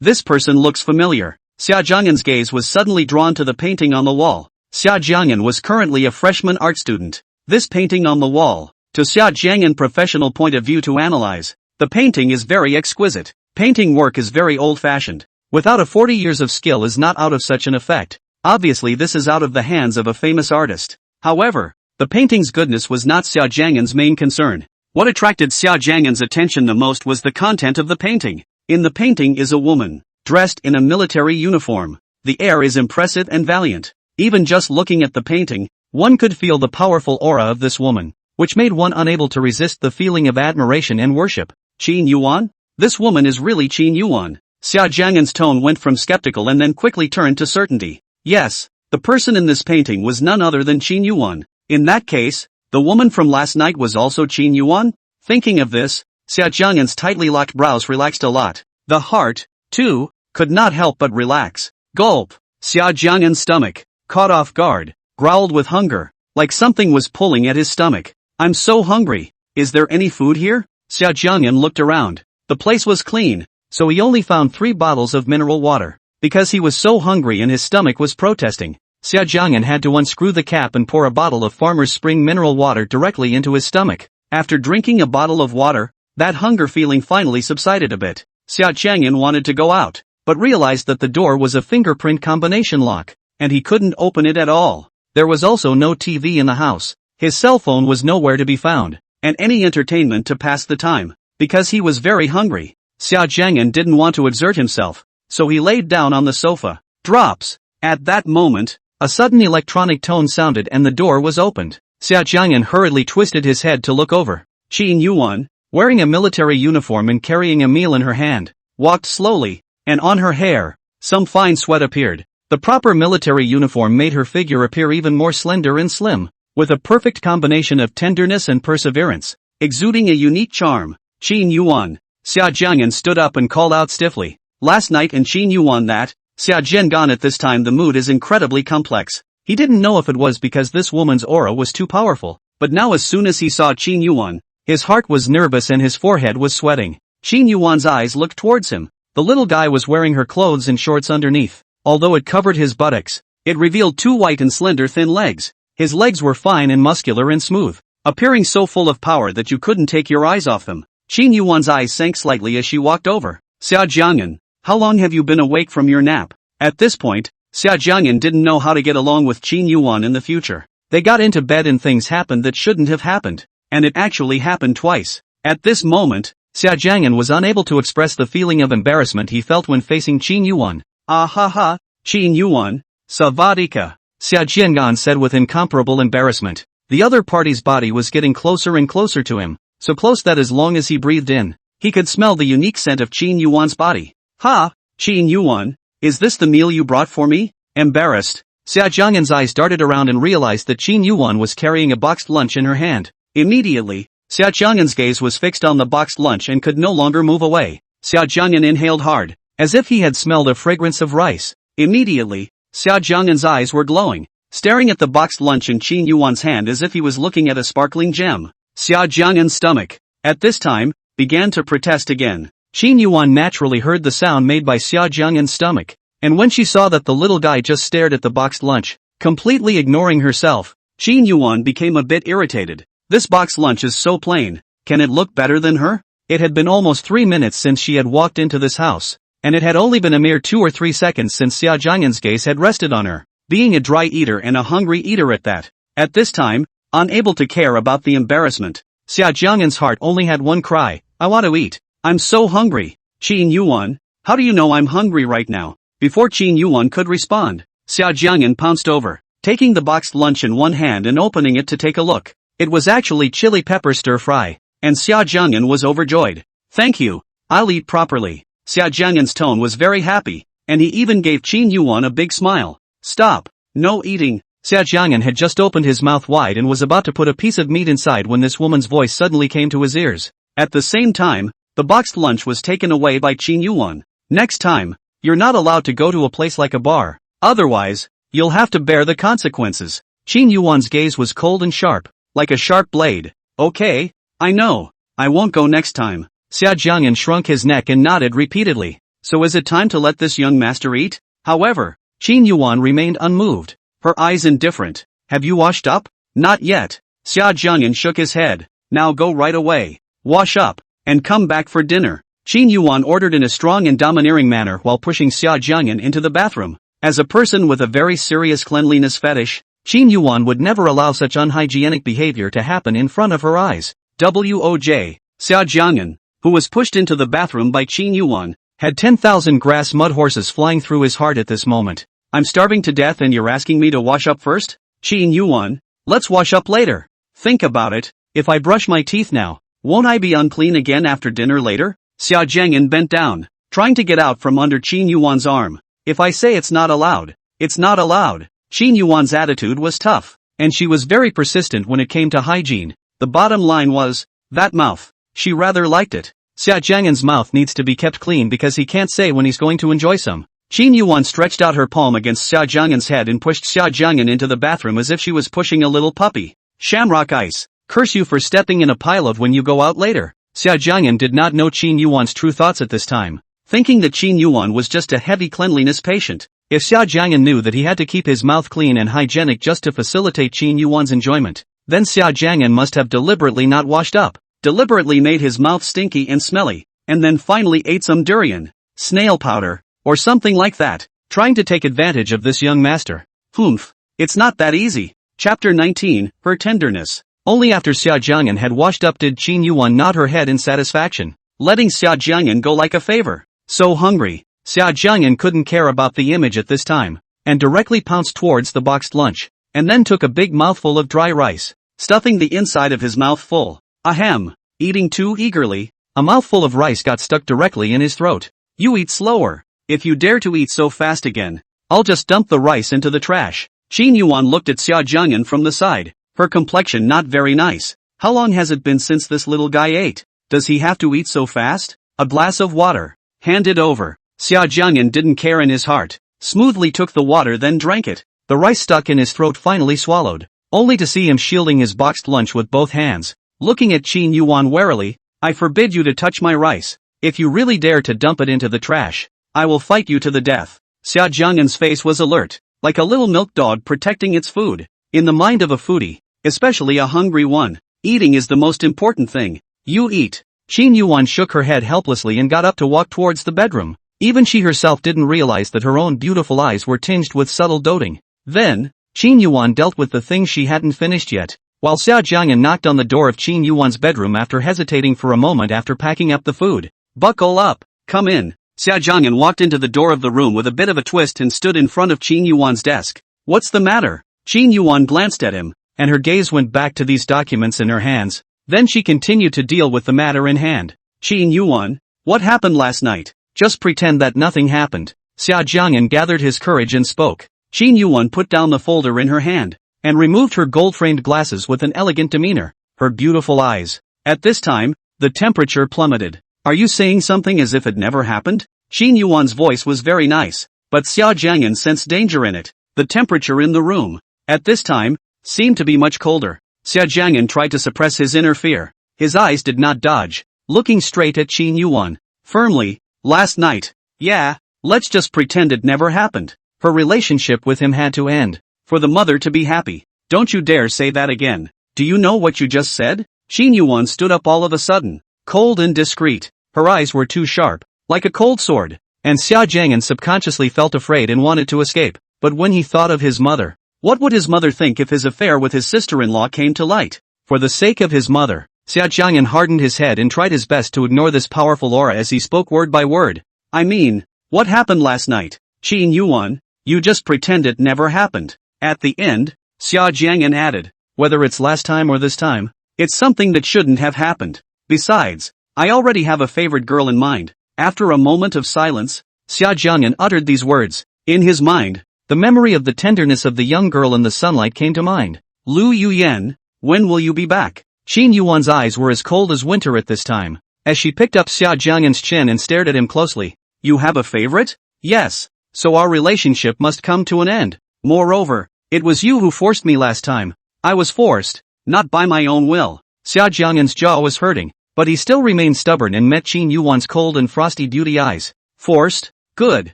This person looks familiar. Xia Jiang'an's gaze was suddenly drawn to the painting on the wall. Xia Jiang'an was currently a freshman art student. This painting on the wall, to Xia Jiang'an professional point of view to analyze, the painting is very exquisite. Painting work is very old-fashioned. Without a 40 years of skill is not out of such an effect. Obviously this is out of the hands of a famous artist. However, the painting's goodness was not Xia Jiang'an's main concern. What attracted Xia Jiang'an's attention the most was the content of the painting. In the painting is a woman, dressed in a military uniform. The air is impressive and valiant. Even just looking at the painting, one could feel the powerful aura of this woman, which made one unable to resist the feeling of admiration and worship. Qin Yuwan? This woman is really Qin Yuwan. Xia Jiang'an's tone went from skeptical and then quickly turned to certainty. Yes, the person in this painting was none other than Qin Yuwan. In that case, the woman from last night was also Qin Yuwan? Thinking of this, Xia Jiang'an's tightly locked brows relaxed a lot. The heart, too, could not help but relax. Gulp. Xia Jiang'an's stomach, caught off guard, growled with hunger, like something was pulling at his stomach. I'm so hungry. Is there any food here? Xia Jiang'an looked around. The place was clean, so he only found 3 bottles of mineral water. Because he was so hungry and his stomach was protesting, Xia Jiang'an had to unscrew the cap and pour a bottle of Farmer's Spring mineral water directly into his stomach. After drinking a bottle of water, that hunger feeling finally subsided a bit. Xia Jiang'an wanted to go out, but realized that the door was a fingerprint combination lock, and he couldn't open it at all. There was also no TV in the house. His cell phone was nowhere to be found, and any entertainment to pass the time. Because he was very hungry, Xia Jiang'an didn't want to exert himself, so he laid down on the sofa. Drops. At that moment, a sudden electronic tone sounded and the door was opened. Xia Jiang'an hurriedly twisted his head to look over. Qin Yuwan, wearing a military uniform and carrying a meal in her hand, walked slowly, and on her hair, some fine sweat appeared. The proper military uniform made her figure appear even more slender and slim, with a perfect combination of tenderness and perseverance, exuding a unique charm. Qin Yuwan. Xia Jiang'an stood up and called out stiffly. Last night in Qin Yuwan that, Xia Jiang'an at this time the mood is incredibly complex. He didn't know if it was because this woman's aura was too powerful, but now as soon as he saw Qin Yuwan, His heart was nervous and his forehead was sweating. Qin Yuan's eyes looked towards him. The little guy was wearing her clothes and shorts underneath. Although it covered his buttocks, it revealed 2 white and slender thin legs. His legs were fine and muscular and smooth, appearing so full of power that you couldn't take your eyes off them. Qin Yuan's eyes sank slightly as she walked over. Xia Jiang'an, how long have you been awake from your nap? At this point, Xia Jiang'an didn't know how to get along with Qin Yuan in the future. They got into bed and things happened that shouldn't have happened. And it actually happened twice. At this moment, Xia Jiang'an was unable to express the feeling of embarrassment he felt when facing Qin Yuan. Ah ha ha, Qin Yuan, savadika, Xia Jiang'an said with incomparable embarrassment. The other party's body was getting closer and closer to him, so close that as long as he breathed in, he could smell the unique scent of Qin Yuan's body. Ha, Qin Yuan, is this the meal you brought for me? Embarrassed, Xia Jiang'an's eyes darted around and realized that Qin Yuan was carrying a boxed lunch in her hand. Immediately, Xia Jiang'an's gaze was fixed on the boxed lunch and could no longer move away. Xia Jiang'an inhaled hard, as if he had smelled a fragrance of rice. Immediately, Xia Jiang'an's eyes were glowing, staring at the boxed lunch in Qin Yuan's hand as if he was looking at a sparkling gem. Xia Jiang'an's stomach, at this time, began to protest again. Qin Yuan naturally heard the sound made by Xia Jiang'an's stomach, and when she saw that the little guy just stared at the boxed lunch, completely ignoring herself, Qin Yuan became a bit irritated. This boxed lunch is so plain, can it look better than her? It had been almost 3 minutes since she had walked into this house, and it had only been a mere 2 or 3 seconds since Xia Jiang'an's gaze had rested on her, being a dry eater and a hungry eater at that. At this time, unable to care about the embarrassment, Xia Jiang'an's heart only had one cry, I want to eat. I'm so hungry. Qin Yuan, how do you know I'm hungry right now? Before Qin Yuan could respond, Xia Jiang'an pounced over, taking the boxed lunch in one hand and opening it to take a look. It was actually chili pepper stir fry, and Xia Jiang'an was overjoyed. Thank you, I'll eat properly. Xia Jiang'an's tone was very happy, and he even gave Qin Yuan a big smile. Stop, no eating. Xia Jiang'an had just opened his mouth wide and was about to put a piece of meat inside when this woman's voice suddenly came to his ears. At the same time, the boxed lunch was taken away by Qin Yuan. Next time, you're not allowed to go to a place like a bar. Otherwise, you'll have to bear the consequences. Qin Yuan's gaze was cold and sharp, like a sharp blade. Okay, I know, I won't go next time. Xia Jiang'an shrunk his neck and nodded repeatedly. So is it time to let this young master eat? However, Qin Yuan remained unmoved, her eyes indifferent. Have you washed up? Not yet. Xia Jiang'an shook his head. Now go right away. Wash up, and come back for dinner. Qin Yuan ordered in a strong and domineering manner while pushing Xia Jiang'an into the bathroom. As a person with a very serious cleanliness fetish, Qin Yuan would never allow such unhygienic behavior to happen in front of her eyes. Woj, Xia Jiang'an, who was pushed into the bathroom by Qin Yuan, had 10,000 grass mud horses flying through his heart at this moment. I'm starving to death and you're asking me to wash up first? Qin Yuan, let's wash up later. Think about it, if I brush my teeth now, won't I be unclean again after dinner later? Xia Jiang'an bent down, trying to get out from under Qin Yuan's arm. If I say it's not allowed, it's not allowed. Qin Yuan's attitude was tough, and she was very persistent when it came to hygiene. The bottom line was, that mouth. She rather liked it. Xia Jiang'an's mouth needs to be kept clean because he can't say when he's going to enjoy some. Qin Yuan stretched out her palm against Xia Jiang'an's head and pushed Xia Jiang'an into the bathroom as if she was pushing a little puppy. Shamrock ice, curse you for stepping in a pile of when you go out later. Xia Jiang'an did not know Qin Yuan's true thoughts at this time, thinking that Qin Yuan was just a heavy cleanliness patient. If Xia Jiang'an knew that he had to keep his mouth clean and hygienic just to facilitate Qin Yuan's enjoyment, then Xia Jiang'an must have deliberately not washed up, deliberately made his mouth stinky and smelly, and then finally ate some durian, snail powder, or something like that, trying to take advantage of this young master. Humph, it's not that easy. Chapter 19, Her Tenderness. Only after Xia Jiang'an had washed up did Qin Yuan nod her head in satisfaction, letting Xia Jiang'an go like a favor. So hungry, Xia Jiang'an couldn't care about the image at this time, and directly pounced towards the boxed lunch, and then took a big mouthful of dry rice, stuffing the inside of his mouth full. Ahem, eating too eagerly, a mouthful of rice got stuck directly in his throat. You eat slower. If you dare to eat so fast again, I'll just dump the rice into the trash. Qin Yuan looked at Xia Jiang'an from the side, her complexion not very nice. How long has it been since this little guy ate? Does he have to eat so fast? A glass of water. Hand it over. Xia Jiang'an didn't care in his heart, smoothly took the water then drank it. The rice stuck in his throat finally swallowed, only to see him shielding his boxed lunch with both hands. looking at Qin Yuwan warily. I forbid you to touch my rice. If you really dare to dump it into the trash, I will fight you to the death. Xia Jiang'an's face was alert, like a little milk dog protecting its food. In the mind of a foodie, especially a hungry one, eating is the most important thing. You eat. Qin Yuwan shook her head helplessly and got up to walk towards the bedroom. Even she herself didn't realize that her own beautiful eyes were tinged with subtle doting. Then, Qin Yuwan dealt with the things she hadn't finished yet, while Xia Jiang'an knocked on the door of Qin Yuwan's bedroom after hesitating for a moment after packing up the food. Buckle up, come in. Xia Jiang'an walked into the door of the room with a bit of a twist and stood in front of Qin Yuwan's desk. What's the matter? Qin Yuwan glanced at him, and her gaze went back to these documents in her hands. Then she continued to deal with the matter in hand. Qin Yuwan, what happened last night? Just pretend that nothing happened. Xia Jiang'an gathered his courage and spoke. Qin Yuwan put down the folder in her hand, and removed her gold-framed glasses with an elegant demeanor. Her beautiful eyes. At this time, the temperature plummeted. Are you saying something as if it never happened? Qin Yuwan's voice was very nice, but Xia Jiang'an sensed danger in it. The temperature in the room, at this time, seemed to be much colder. Xia Jiang'an tried to suppress his inner fear. His eyes did not dodge, looking straight at Qin Yuwan. Firmly, last night. Yeah, let's just pretend it never happened. Her relationship with him had to end. For the mother to be happy. Don't you dare say that again. Do you know what you just said? Qin Yuwan stood up all of a sudden, cold and discreet. Her eyes were too sharp, like a cold sword. And Xia Jiang'an subconsciously felt afraid and wanted to escape. But when he thought of his mother, what would his mother think if his affair with his sister-in-law came to light? For the sake of his mother, Xia Jiang'an hardened his head and tried his best to ignore this powerful aura as he spoke word by word. I mean, what happened last night? Qin Yuwan, you just pretend it never happened. At the end, Xia Jiang'an added, whether it's last time or this time, it's something that shouldn't have happened. Besides, I already have a favorite girl in mind. After a moment of silence, Xia Jiang'an uttered these words. In his mind, the memory of the tenderness of the young girl in the sunlight came to mind. Lu Yuyan, when will you be back? Qin Yuan's eyes were as cold as winter at this time, as she picked up Xia Jiang'an's chin and stared at him closely. You have a favorite? Yes. So our relationship must come to an end. Moreover, it was you who forced me last time. I was forced, not by my own will. Xia Jiang'an's jaw was hurting, but he still remained stubborn and met Qin Yuan's cold and frosty beauty eyes. Forced? Good.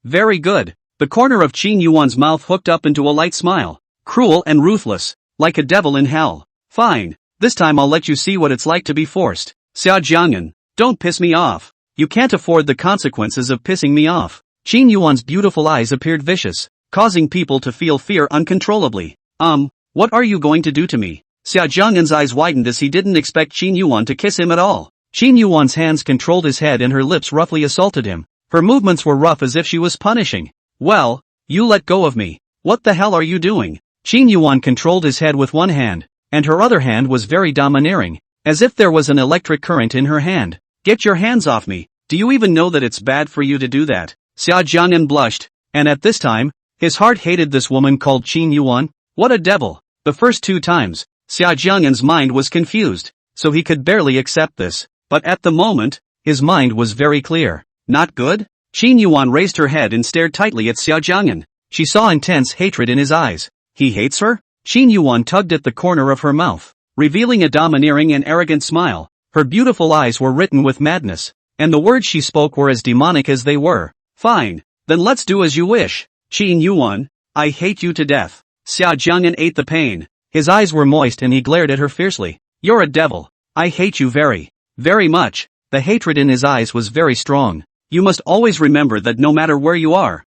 Very good. The corner of Qin Yuan's mouth hooked up into a light smile. Cruel and ruthless, like a devil in hell. Fine. This time I'll let you see what it's like to be forced. Xia Jiang'an, don't piss me off. You can't afford the consequences of pissing me off. Qin Yuan's beautiful eyes appeared vicious, causing people to feel fear uncontrollably. What are you going to do to me? Xia Jiang'an's eyes widened as he didn't expect Qin Yuwan to kiss him at all. Qin Yuan's hands controlled his head and her lips roughly assaulted him. Her movements were rough as if she was punishing. Well, you let go of me. What the hell are you doing? Qin Yuwan controlled his head with one hand, and her other hand was very domineering, as if there was an electric current in her hand. Get your hands off me. Do you even know that it's bad for you to do that? Xia Jiang'an blushed, and at this time, his heart hated this woman called Qin Yuwan. What a devil. The first two times, Xia Jiang'an's mind was confused, so he could barely accept this. But at the moment, his mind was very clear. Not good? Qin Yuwan raised her head and stared tightly at Xia Jiang'an. She saw intense hatred in his eyes. He hates her? Qin Yuwan tugged at the corner of her mouth, revealing a domineering and arrogant smile. Her beautiful eyes were written with madness, and the words she spoke were as demonic as they were. Fine, then let's do as you wish. Qin Yuwan, I hate you to death. Xia Jiang'an ate the pain. His eyes were moist and he glared at her fiercely. You're a devil. I hate you very, very much. The hatred in his eyes was very strong. You must always remember that no matter where you are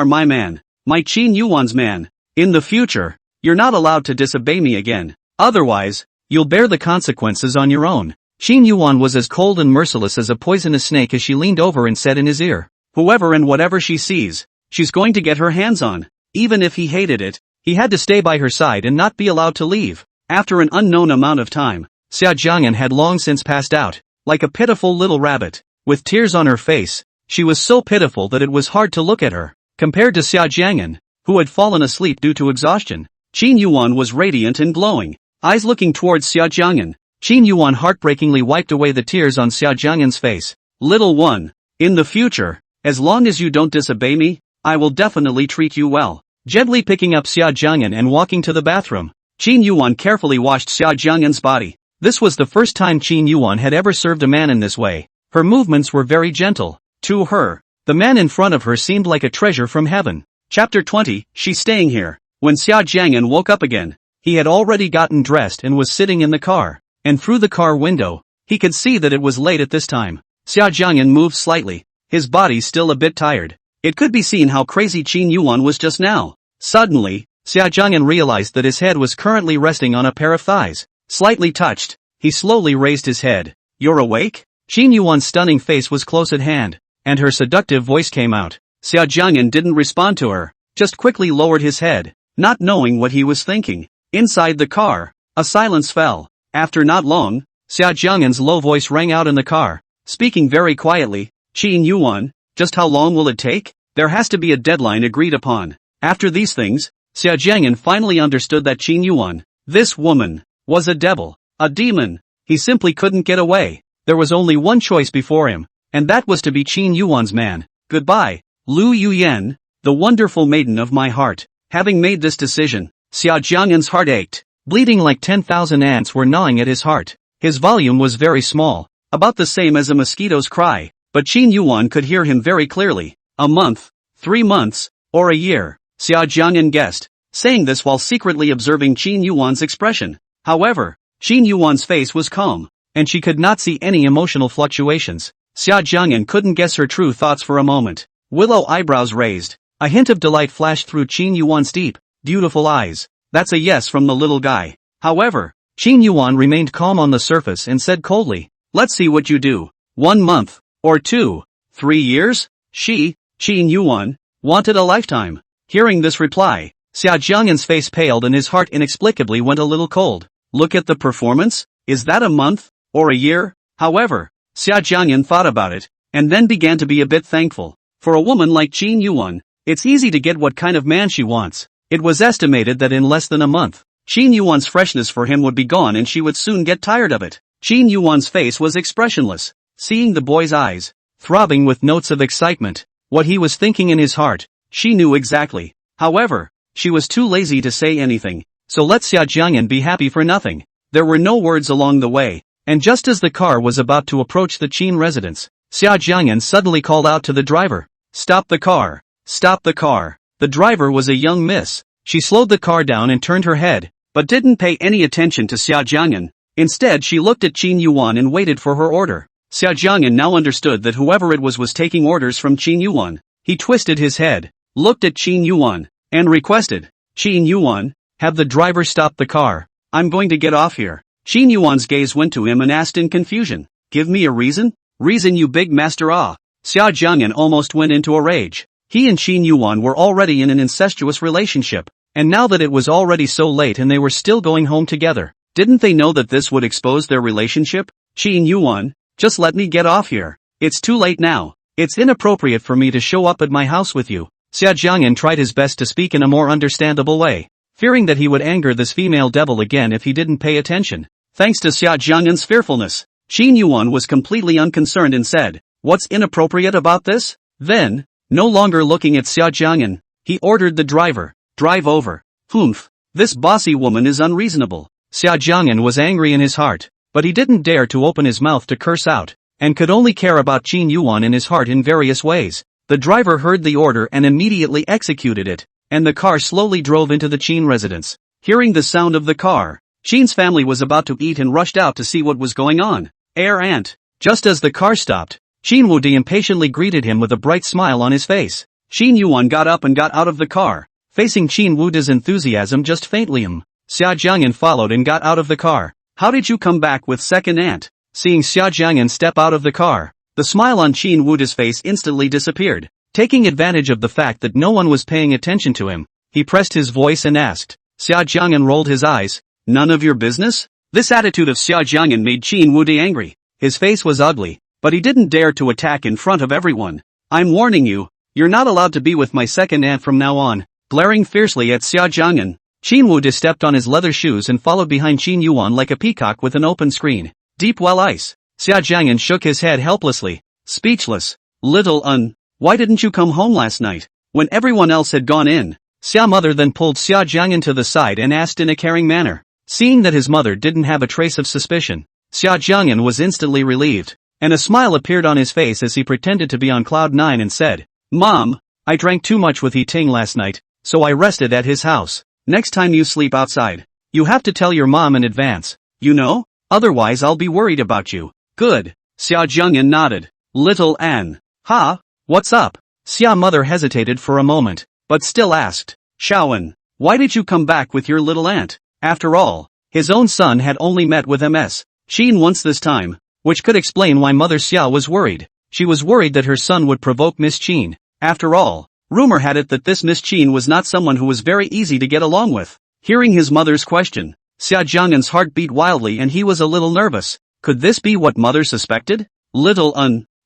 my man, my Qin Yuwan's man. In the future, you're not allowed to disobey me again. Otherwise, you'll bear the consequences on your own. Qin Yuwan was as cold and merciless as a poisonous snake as she leaned over and said in his ear, whoever and whatever she sees, she's going to get her hands on. Even if he hated it, he had to stay by her side and not be allowed to leave. After an unknown amount of time, Xia Jiang'an had long since passed out, like a pitiful little rabbit, with tears on her face. She was so pitiful that it was hard to look at her. Compared to Xia Jiang'an, who had fallen asleep due to exhaustion, Qin Yuwan was radiant and glowing, eyes looking towards Xia Jiang'an. Qin Yuwan heartbreakingly wiped away the tears on Xia Jiang'an's face. Little one, in the future, as long as you don't disobey me, I will definitely treat you well. Gently picking up Xia Jiang'an and walking to the bathroom, Qin Yuwan carefully washed Xia Jiang'an's body. This was the first time Qin Yuwan had ever served a man in this way. Her movements were very gentle. To her, the man in front of her seemed like a treasure from heaven. Chapter 20, She's Staying Here. When Xia Jiang'an woke up again, he had already gotten dressed and was sitting in the car. And through the car window, he could see that it was late at this time. Xia Jiang'an moved slightly, his body still a bit tired. It could be seen how crazy Qin Yuwan was just now. Suddenly, Xia Jiang'an realized that his head was currently resting on a pair of thighs. Slightly touched, he slowly raised his head. You're awake? Qin Yuwan's stunning face was close at hand, and her seductive voice came out. Xia Jiang'an didn't respond to her, just quickly lowered his head, not knowing what he was thinking. Inside the car, a silence fell. After not long, Xia Jiang'an's low voice rang out in the car, speaking very quietly. Qin Yuwan, just how long will it take? There has to be a deadline agreed upon. After these things, Xia Jiang'an finally understood that Qin Yuwan, this woman, was a devil, a demon. He simply couldn't get away. There was only one choice before him, and that was to be Qin Yuwan's man. Goodbye, Lu Yuyan, the wonderful maiden of my heart. Having made this decision, Xia Jiang'an's heart ached. Bleeding like 10,000 ants were gnawing at his heart. His volume was very small, about the same as a mosquito's cry, but Qin Yuwan could hear him very clearly. A month, 3 months, or a year, Xia Jiang'an guessed, saying this while secretly observing Qin Yuwan's expression. However, Qin Yuwan's face was calm, and she could not see any emotional fluctuations. Xia Jiang'an couldn't guess her true thoughts for a moment. Willow eyebrows raised. A hint of delight flashed through Qin Yuwan's deep, beautiful eyes. That's a yes from the little guy. However, Qin Yuwan remained calm on the surface and said coldly, let's see what you do. 1 month, or 2, 3 years? Qin Yuwan, wanted a lifetime. Hearing this reply, Xia Jiang'an's face paled and his heart inexplicably went a little cold. Look at the performance, is that a month, or a year? However, Xia Jiang'an thought about it, and then began to be a bit thankful. For a woman like Qin Yuwan, it's easy to get what kind of man she wants. It was estimated that in less than a month, Qin Yuwan's freshness for him would be gone and she would soon get tired of it. Qin Yuwan's face was expressionless, seeing the boy's eyes, throbbing with notes of excitement. What he was thinking in his heart, she knew exactly. However, she was too lazy to say anything, so let Xia Jiang'an be happy for nothing. There were no words along the way, and just as the car was about to approach the Qin residence, Xia Jiang'an suddenly called out to the driver, Stop the car! Stop the car! The driver was a young miss. She slowed the car down and turned her head, but didn't pay any attention to Xia Jiang'an. Instead she looked at Qin Yuwan and waited for her order. Xia Jiang'an now understood that whoever it was taking orders from Qin Yuwan. He twisted his head, looked at Qin Yuwan, and requested, Qin Yuwan, have the driver stop the car. I'm going to get off here. Qin Yuwan's gaze went to him and asked in confusion, Give me a reason? Reason, you big master? Ah! Xia Jiang'an almost went into a rage. He and Qin Yuwan were already in an incestuous relationship, and now that it was already so late and they were still going home together, didn't they know that this would expose their relationship? Qin Yuwan, just let me get off here. It's too late now. It's inappropriate for me to show up at my house with you. Xia Jiang'an tried his best to speak in a more understandable way, fearing that he would anger this female devil again if he didn't pay attention. Thanks to Xia Jiang'an's fearfulness, Qin Yuwan was completely unconcerned and said, What's inappropriate about this? Then, no longer looking at Xia Jiang'an, he ordered the driver, Drive over. Humph, this bossy woman is unreasonable. Xia Jiang'an was angry in his heart, but he didn't dare to open his mouth to curse out, and could only care about Qin Yuwan in his heart in various ways. The driver heard the order and immediately executed it, and the car slowly drove into the Qin residence. Hearing the sound of the car, Qin's family was about to eat and rushed out to see what was going on. Aunt! Just as the car stopped, Qin Wudi impatiently greeted him with a bright smile on his face. Qin Yuwan got up and got out of the car, facing Qin Wudi's enthusiasm just faintly. Xia Jiang'an followed and got out of the car. How did you come back with second aunt? Seeing Xia Jiang'an step out of the car, the smile on Qin Wudi's face instantly disappeared. Taking advantage of the fact that no one was paying attention to him, he pressed his voice and asked. Xia Jiang'an rolled his eyes. None of your business? This attitude of Xia Jiang'an made Qin Wudi angry. His face was ugly, but he didn't dare to attack in front of everyone. I'm warning you, you're not allowed to be with my second aunt from now on. Glaring fiercely at Xia Jiang'an, Qin Wudi stepped on his leather shoes and followed behind Qin Yuwan like a peacock with an open screen. Deep well ice. Xia Jiang'an shook his head helplessly, speechless. Why didn't you come home last night, when everyone else had gone in? Xia mother then pulled Xia Jiang'an to the side and asked in a caring manner. Seeing that his mother didn't have a trace of suspicion, Xia Jiang'an was instantly relieved, and a smile appeared on his face as he pretended to be on cloud nine and said, "Mom, I drank too much with Ting last night, so I rested at his house. Next time you sleep outside, you have to tell your mom in advance, you know? Otherwise I'll be worried about you." "Good." Xia Jiang'an nodded. "Little Anne." "Ha? What's up?" Xia mother hesitated for a moment, but still asked, "Shaoan, why did you come back with your little aunt?" After all, his own son had only met with Ms. Qin once this time, which could explain why Mother Xia was worried. She was worried that her son would provoke Miss Qin. After all, rumor had it that this Miss Qin was not someone who was very easy to get along with. Hearing his mother's question, Xia Jiang'an's heart beat wildly and he was a little nervous. Could this be what mother suspected? "Little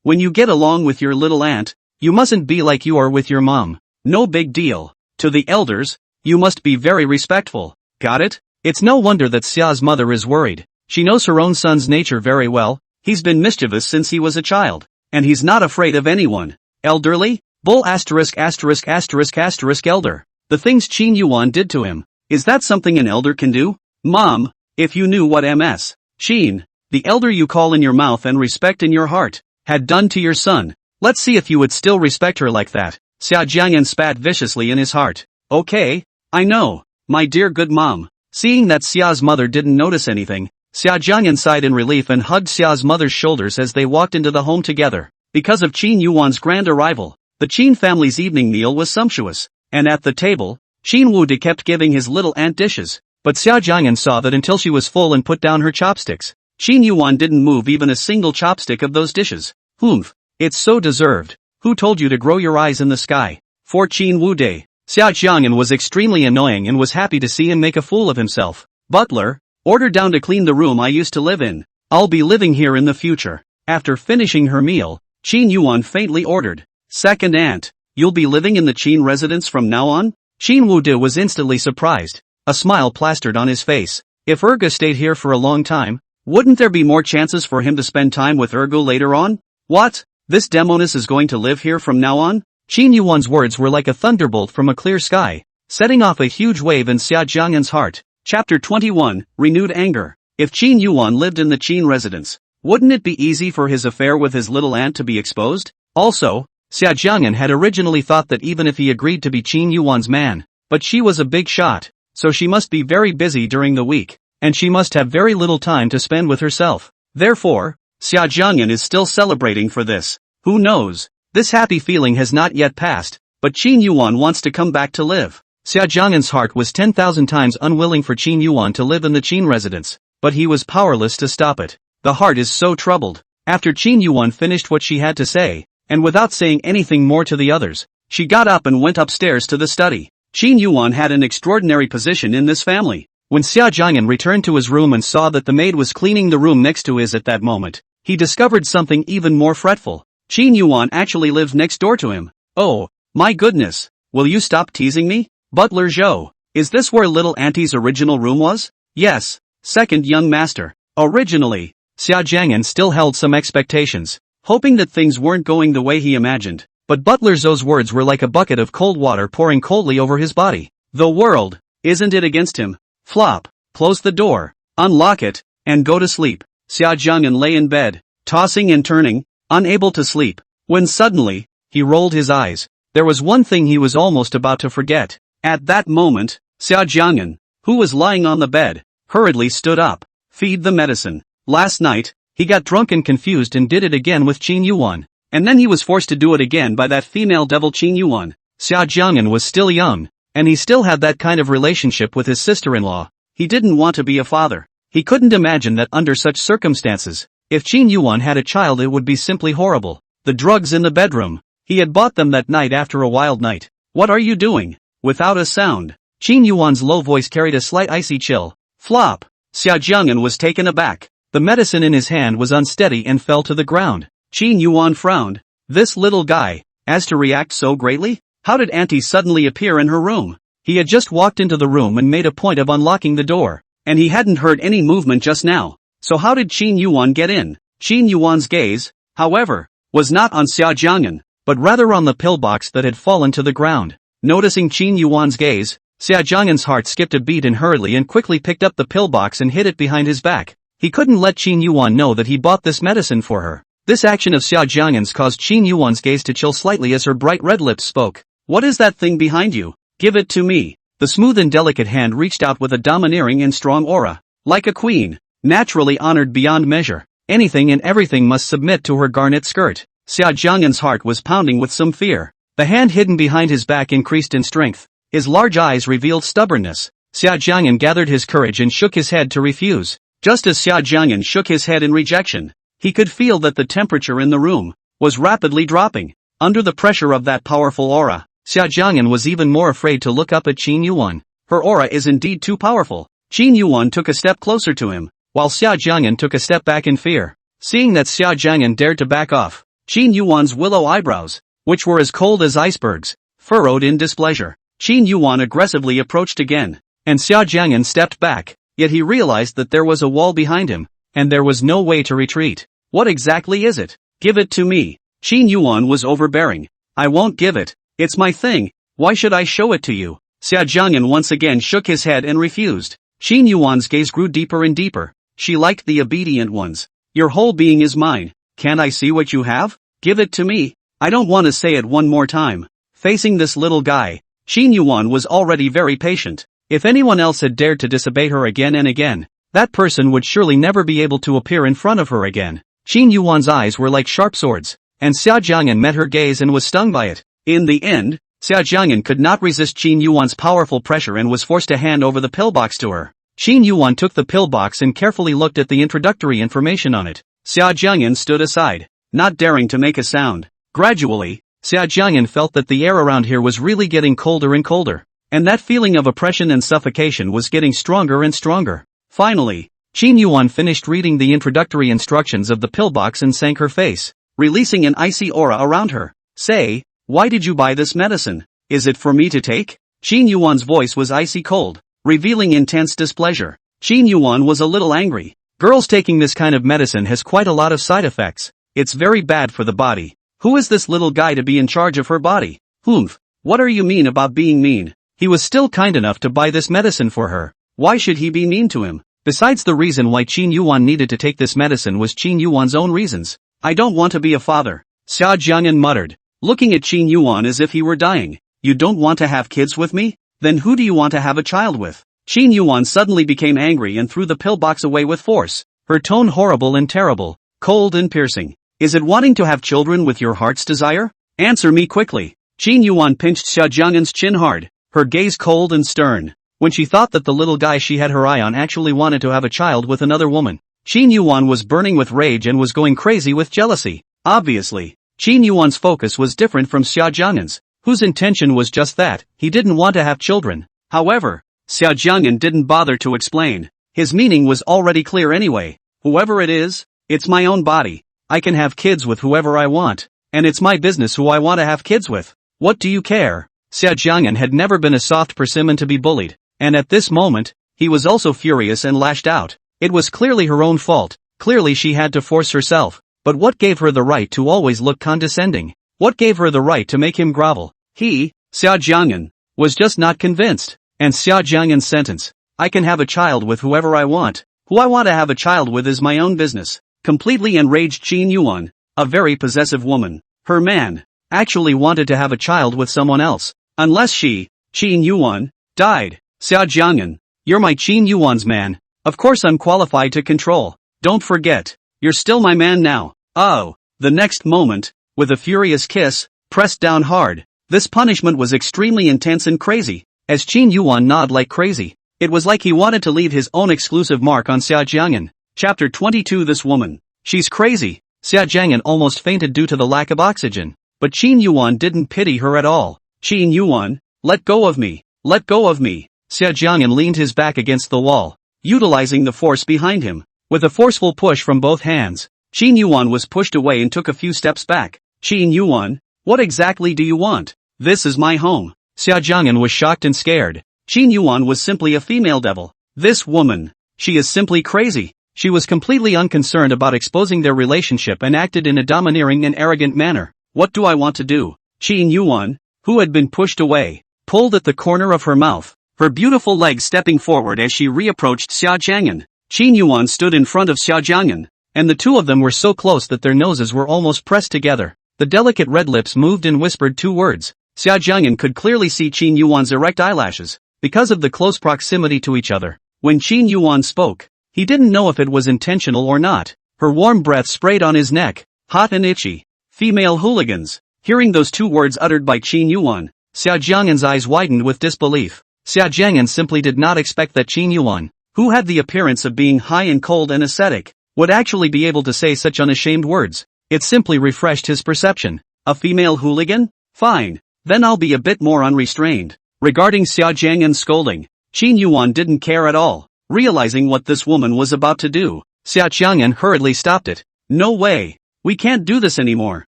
when you get along with your little aunt, you mustn't be like you are with your mom. No big deal. To the elders, you must be very respectful. Got it?" It's no wonder that Xia's mother is worried. She knows her own son's nature very well. He's been mischievous since he was a child, and he's not afraid of anyone. Elderly? Bull asterisk asterisk asterisk asterisk elder. The things Qin Yuwan did to him. Is that something an elder can do? Mom, if you knew what Ms. Qin, the elder you call in your mouth and respect in your heart, had done to your son, let's see if you would still respect her like that. Xia Jiang'an spat viciously in his heart. Okay, I know, my dear good mom. Seeing that Xia's mother didn't notice anything, Xia Jiang'an sighed in relief and hugged Xia's mother's shoulders as they walked into the home together. Because of Qin Yuwan's grand arrival, the Qin family's evening meal was sumptuous, and at the table, Qin Wude kept giving his little aunt dishes, but Xia Jiang'an saw that until she was full and put down her chopsticks, Qin Yuwan didn't move even a single chopstick of those dishes. Humph, it's so deserved. Who told you to grow your eyes in the sky? For Qin Wude, Xia Jiang'an was extremely annoying and was happy to see him make a fool of himself. "Butler, order down to clean the room I used to live in. I'll be living here in the future." After finishing her meal, Qin Yuwan faintly ordered, "Second aunt, you'll be living in the Qin residence from now on?" Qin Wude was instantly surprised. A smile plastered on his face. If Erga stayed here for a long time, wouldn't there be more chances for him to spend time with Ergo later on? What? This demoness is going to live here from now on? Qin Yuwan's words were like a thunderbolt from a clear sky, setting off a huge wave in Xia Jiang'an's heart. Chapter 21, Renewed Anger. If Qin Yuwan lived in the Qin residence, wouldn't it be easy for his affair with his little aunt to be exposed? Also, Xia Jiang'an had originally thought that even if he agreed to be Qin Yuwan's man, but she was a big shot, so she must be very busy during the week, and she must have very little time to spend with herself. Therefore, Xia Jiang'an is still celebrating for this. Who knows? This happy feeling has not yet passed, but Qin Yuwan wants to come back to live. Xia Jiang'an's heart was 10,000 times unwilling for Qin Yuwan to live in the Qin residence, but he was powerless to stop it. The heart is so troubled. After Qin Yuwan finished what she had to say, and without saying anything more to the others, she got up and went upstairs to the study. Qin Yuwan had an extraordinary position in this family. When Xia Jiang'an returned to his room and saw that the maid was cleaning the room next to his at that moment, he discovered something even more fretful. Qin Yuwan actually lived next door to him. Oh, my goodness, will you stop teasing me? Butler Zhou, is this where little auntie's original room was? Yes, second young master. Originally, Xia Jiang'an still held some expectations, hoping that things weren't going the way he imagined, but Butler Zhou's words were like a bucket of cold water pouring coldly over his body. The world, isn't it against him? Flop, close the door, unlock it, and go to sleep. Xia Jiang'an lay in bed, tossing and turning, unable to sleep, when suddenly, he rolled his eyes. There was one thing he was almost about to forget. At that moment, Xia Jiang'an, who was lying on the bed, hurriedly stood up. Feed the medicine. Last night, he got drunk and confused and did it again with Qin Yuwan, and then he was forced to do it again by that female devil Qin Yuwan. Xia Jiang'an was still young, and he still had that kind of relationship with his sister-in-law. He didn't want to be a father. He couldn't imagine that under such circumstances, if Qin Yuwan had a child it would be simply horrible. The drugs in the bedroom. He had bought them that night after a wild night. What are you doing? Without a sound. Qin Yuwan's low voice carried a slight icy chill. Flop. Xia Jiang'an was taken aback. The medicine in his hand was unsteady and fell to the ground. Qin Yuwan frowned. This little guy, as to react so greatly? How did Auntie suddenly appear in her room? He had just walked into the room and made a point of unlocking the door, and he hadn't heard any movement just now. So how did Qin Yuwan get in? Qin Yuwan's gaze, however, was not on Xia Jiang'an, but rather on the pillbox that had fallen to the ground. Noticing Qin Yuwan's gaze, Xia Jiang'an's heart skipped a beat and hurriedly and quickly picked up the pillbox and hid it behind his back. He couldn't let Qin Yuwan know that he bought this medicine for her. This action of Xia Jiang'an's caused Qin Yuwan's gaze to chill slightly as her bright red lips spoke. What is that thing behind you? Give it to me. The smooth and delicate hand reached out with a domineering and strong aura. Like a queen, naturally honored beyond measure, anything and everything must submit to her garnet skirt. Xia Jiang'an's heart was pounding with some fear. The hand hidden behind his back increased in strength. His large eyes revealed stubbornness. Xia Jiang'an gathered his courage and shook his head to refuse. Just as Xia Jiang'an shook his head in rejection, he could feel that the temperature in the room was rapidly dropping. Under the pressure of that powerful aura, Xia Jiang'an was even more afraid to look up at Qin Yuwan. Her aura is indeed too powerful. Qin Yuwan took a step closer to him, while Xia Jiang'an took a step back in fear. Seeing that Xia Jiang'an dared to back off, Qin Yuwan's willow eyebrows, which were as cold as icebergs, furrowed in displeasure. Qin Yuwan aggressively approached again, and Xia Jiang'an stepped back, yet he realized that there was a wall behind him, and there was no way to retreat. What exactly is it? Give it to me. Qin Yuwan was overbearing. I won't give it. It's my thing. Why should I show it to you? Xia Jiang'an once again shook his head and refused. Qin Yuwan's gaze grew deeper and deeper. She liked the obedient ones. Your whole being is mine. Can't I see what you have? Give it to me. I don't want to say it one more time. Facing this little guy, Qin Yuwan was already very patient. If anyone else had dared to disobey her again and again, that person would surely never be able to appear in front of her again. Qin Yuwan's eyes were like sharp swords, and Xia Jiang'an met her gaze and was stung by it. In the end, Xia Jiang'an could not resist Qin Yuwan's powerful pressure and was forced to hand over the pillbox to her. Qin Yuwan took the pillbox and carefully looked at the introductory information on it. Xia Jiang'an stood aside, not daring to make a sound. Gradually, Xia Jiang'an felt that the air around here was really getting colder and colder, and that feeling of oppression and suffocation was getting stronger and stronger. Finally, Qin Yuwan finished reading the introductory instructions of the pillbox and sank her face, releasing an icy aura around her. Say, why did you buy this medicine? Is it for me to take? Qin Yuwan's voice was icy cold, revealing intense displeasure. Qin Yuwan was a little angry. Girls taking this kind of medicine has quite a lot of side effects. It's very bad for the body. Who is this little guy to be in charge of her body? Humph. What are you mean about being mean? He was still kind enough to buy this medicine for her. Why should he be mean to him? Besides, the reason why Qin Yuwan needed to take this medicine was Qin Yuwan's own reasons. I don't want to be a father, Xia Jiang'an muttered, looking at Qin Yuwan as if he were dying. You don't want to have kids with me? Then who do you want to have a child with? Qin Yuwan suddenly became angry and threw the pillbox away with force, her tone horrible and terrible, cold and piercing. Is it wanting to have children with your heart's desire? Answer me quickly. Qin Yuwan pinched Xia Jiang'an's chin hard, her gaze cold and stern. When she thought that the little guy she had her eye on actually wanted to have a child with another woman, Qin Yuwan was burning with rage and was going crazy with jealousy. Obviously, Qin Yuwan's focus was different from Xia Jiang'an's, whose intention was just that, he didn't want to have children. However, Xia Jiang'an didn't bother to explain. His meaning was already clear anyway. Whoever it is, it's my own body. I can have kids with whoever I want, and it's my business who I want to have kids with. What do you care? Xia Jiang'an had never been a soft persimmon to be bullied, and at this moment, he was also furious and lashed out. It was clearly her own fault, clearly she had to force herself, but what gave her the right to always look condescending? What gave her the right to make him grovel? He, Xia Jiang'an, was just not convinced. And Xia Jiang'an's sentence, I can have a child with whoever I want. Who I want to have a child with is my own business. Completely enraged Qin Yuwan, a very possessive woman, her man, actually wanted to have a child with someone else. Unless she, Qin Yuwan, died. Xia Jiang'an, you're my Qin Yuwan's man. Of course I'm qualified to control. Don't forget, you're still my man now. Oh, the next moment, with a furious kiss, pressed down hard. This punishment was extremely intense and crazy. As Qin Yuwan gnawed like crazy, it was like he wanted to leave his own exclusive mark on Xia Jiang'an. Chapter 22. This woman. She's crazy. Xia Jiang'an almost fainted due to the lack of oxygen, but Qin Yuwan didn't pity her at all. Qin Yuwan, let go of me. Let go of me. Xia Jiang'an leaned his back against the wall, utilizing the force behind him. With a forceful push from both hands, Qin Yuwan was pushed away and took a few steps back. Qin Yuwan, what exactly do you want? This is my home. Xia Jiang'an was shocked and scared. Qin Yuwan was simply a female devil. This woman, she is simply crazy. She was completely unconcerned about exposing their relationship and acted in a domineering and arrogant manner. What do I want to do? Qin Yuwan, who had been pushed away, pulled at the corner of her mouth. her beautiful legs stepping forward as she reapproached Xia Jiang'an. Qin Yuwan stood in front of Xia Jiang'an, and the two of them were so close that their noses were almost pressed together. The delicate red lips moved and whispered two words. Xia Jiang'an could clearly see Qin Yuwan's erect eyelashes, because of the close proximity to each other. When Qin Yuwan spoke, he didn't know if it was intentional or not. Her warm breath sprayed on his neck, hot and itchy. Female hooligans. Hearing those two words uttered by Qin Yuwan, Xia Jiang'an's eyes widened with disbelief. Xia Jiang'an simply did not expect that Qin Yuwan, who had the appearance of being high and cold and ascetic, would actually be able to say such unashamed words. It simply refreshed his perception. A female hooligan? Fine. Then I'll be a bit more unrestrained. Regarding Xia Jiang'an's scolding, Qin Yuwan didn't care at all. Realizing what this woman was about to do, Xia Jiang'an hurriedly stopped it. No way. We can't do this anymore.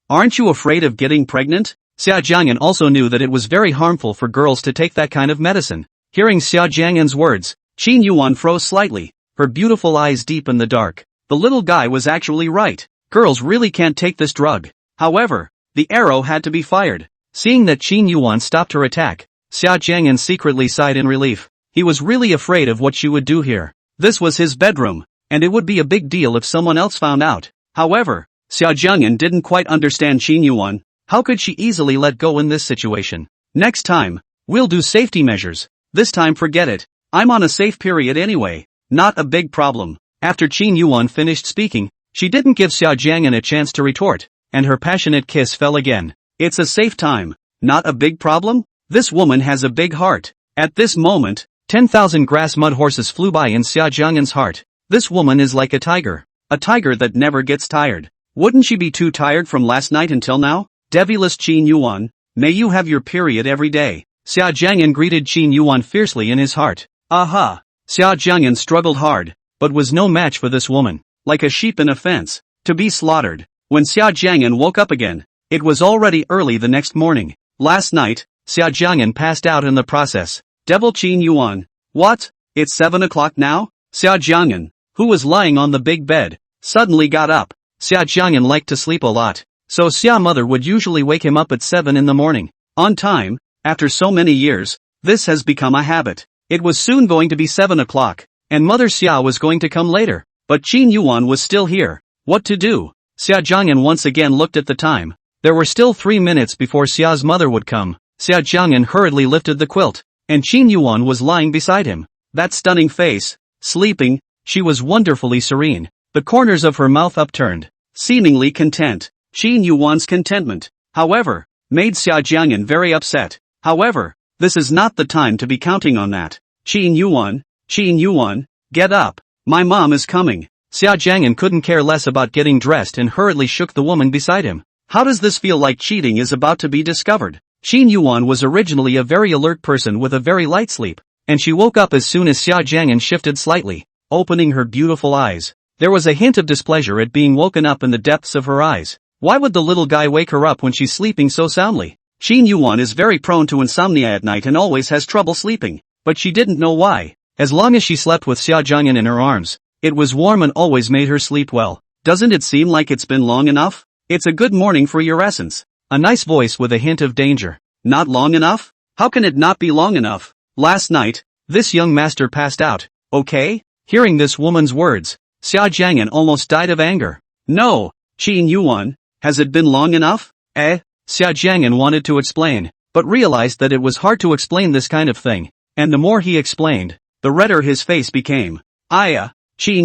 Aren't you afraid of getting pregnant? Xia Jiang'an also knew that it was very harmful for girls to take that kind of medicine. Hearing Xia Jiang'an's words, Qin Yuwan froze slightly, her beautiful eyes deep in the dark. The little guy was actually right. Girls really can't take this drug. However, the arrow had to be fired. Seeing that Qin Yuwan stopped her attack, Xia Jiang'an secretly sighed in relief. He was really afraid of what she would do here. This was his bedroom, and it would be a big deal if someone else found out. However, Xia Jiang'an didn't quite understand Qin Yuwan. How could she easily let go in this situation? Next time, we'll do safety measures. This time forget it. I'm on a safe period anyway. Not a big problem. After Qin Yuwan finished speaking, she didn't give Xia Jiang'an a chance to retort, and her passionate kiss fell again. It's a safe time. Not a big problem? This woman has a big heart. At this moment, 10,000 grass mud horses flew by in Xia Jiang'an's heart. This woman is like a tiger that never gets tired. Wouldn't she be too tired from last night until now? Devilish Qin Yuwan, may you have your period every day. Xia Jiang'an greeted Qin Yuwan fiercely in his heart. Aha! Xia Jiang'an struggled hard, but was no match for this woman. Like a sheep in a fence, to be slaughtered. When Xia Jiang'an woke up again, it was already early the next morning. Last night, Xia Jiang'an passed out in the process. Devil Qin Yuwan. What? It's 7 o'clock now? Xia Jiang'an, who was lying on the big bed, suddenly got up. Xia Jiang'an liked to sleep a lot, so Xia mother would usually wake him up at 7 in the morning. On time, after so many years, this has become a habit. It was soon going to be 7 o'clock, and Mother Xia was going to come later, but Qin Yuwan was still here. What to do? Xia Jiang'an once again looked at the time. There were still 3 minutes before Xia's mother would come. Xia Jiang'an hurriedly lifted the quilt, and Qin Yuwan was lying beside him. That stunning face, sleeping, she was wonderfully serene, the corners of her mouth upturned, seemingly content. Qin Yuwan's contentment, however, made Xia Jiang'an very upset. However, this is not the time to be counting on that. Qin Yuwan, get up. My mom is coming. Xia Jiang'an couldn't care less about getting dressed and hurriedly shook the woman beside him. How does this feel like cheating is about to be discovered? Qin Yuwan was originally a very alert person with a very light sleep, and she woke up as soon as Xia Jiang'an shifted slightly, opening her beautiful eyes. There was a hint of displeasure at being woken up in the depths of her eyes. Why would the little guy wake her up when she's sleeping so soundly? Qin Yuwan is very prone to insomnia at night and always has trouble sleeping, but she didn't know why. As long as she slept with Xia Jiang'an in her arms, it was warm and always made her sleep well. Doesn't it seem like it's been long enough? It's a good morning for your essence. A nice voice with a hint of danger. Not long enough? How can it not be long enough? Last night, this young master passed out, okay? Hearing this woman's words, Xia Jiang'an almost died of anger. No, Qin Yuwan, has it been long enough? Xia Jiang'an wanted to explain, but realized that it was hard to explain this kind of thing, and the more he explained, the redder his face became. Qin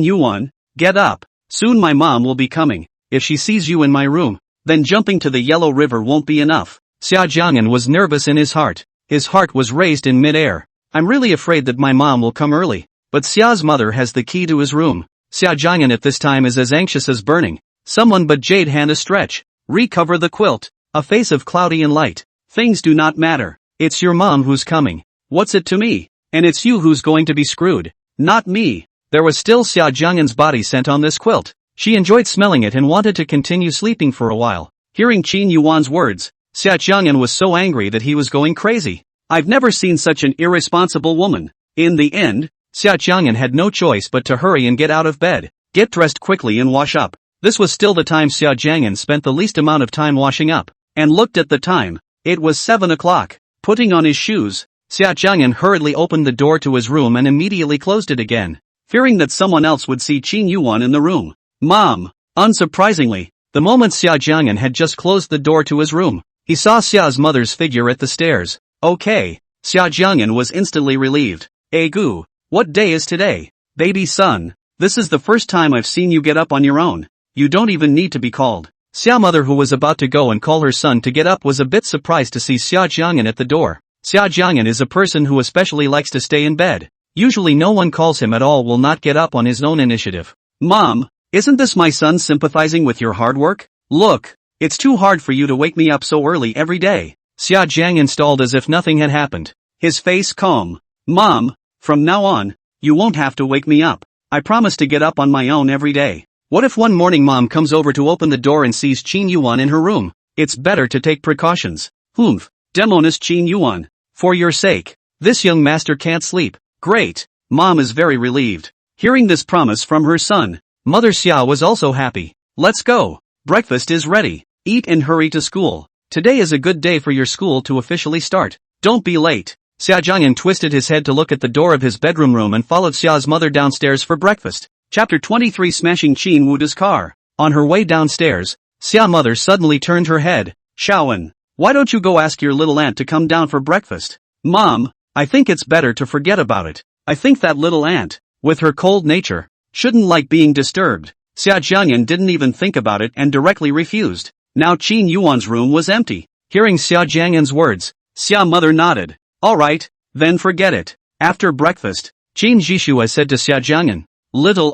Yuwan, get up. Soon my mom will be coming. If she sees you in my room, then jumping to the Yellow River won't be enough. Xia Jiang'an was nervous in his heart. His heart was raised in mid-air. I'm really afraid that my mom will come early, but Xia's mother has the key to his room. Xia Jiang'an at this time is as anxious as burning. Someone but Jade hand a stretch. Recover the quilt. A face of cloudy and light. Things do not matter. It's your mom who's coming. What's it to me? And it's you who's going to be screwed. Not me. There was still Xia Jiang'an's body scent on this quilt. She enjoyed smelling it and wanted to continue sleeping for a while. Hearing Qin Yuwan's words, Xia Jiang'an was so angry that he was going crazy. I've never seen such an irresponsible woman. In the end, Xia Jiang'an had no choice but to hurry and get out of bed, get dressed quickly and wash up. This was still the time Xia Jiang'an spent the least amount of time washing up, and looked at the time. It was 7 o'clock. Putting on his shoes, Xia Jiang'an hurriedly opened the door to his room and immediately closed it again, fearing that someone else would see Qin Yuwan in the room. Mom! Unsurprisingly, the moment Xia Jiang'an had just closed the door to his room, he saw Xia's mother's figure at the stairs. Okay. Xia Jiang'an was instantly relieved. Gu, what day is today? Baby son, this is the first time I've seen you get up on your own. You don't even need to be called. Xia mother, who was about to go and call her son to get up, was a bit surprised to see Xia Jiang'an at the door. Xia Jiang'an is a person who especially likes to stay in bed. Usually no one calls him at all will not get up on his own initiative. Mom, isn't this my son sympathizing with your hard work? Look, it's too hard for you to wake me up so early every day. Xia Jiang'an stalled as if nothing had happened, his face calm. Mom, from now on, you won't have to wake me up. I promise to get up on my own every day. What if one morning mom comes over to open the door and sees Qin Yuwan in her room? It's better to take precautions. Humph, Demoness Qin Yuwan. For your sake, this young master can't sleep. Great. Mom is very relieved. Hearing this promise from her son, Mother Xia was also happy. Let's go. Breakfast is ready. Eat and hurry to school. Today is a good day for your school to officially start. Don't be late. Xia Jiang'an twisted his head to look at the door of his bedroom room and followed Xia's mother downstairs for breakfast. Chapter 23, Smashing Qin Wuda's car. On her way downstairs, Xia mother suddenly turned her head. Shaoan, why don't you go ask your little aunt to come down for breakfast? Mom, I think it's better to forget about it. I think that little aunt, with her cold nature, shouldn't like being disturbed. Xia Jiang'an didn't even think about it and directly refused. Now Qin Yuan's room was empty. Hearing Xia Jiang'an's words, Xia mother nodded. Alright, then forget it. After breakfast, Qin Zhishua said to Xia Jiang'an, Little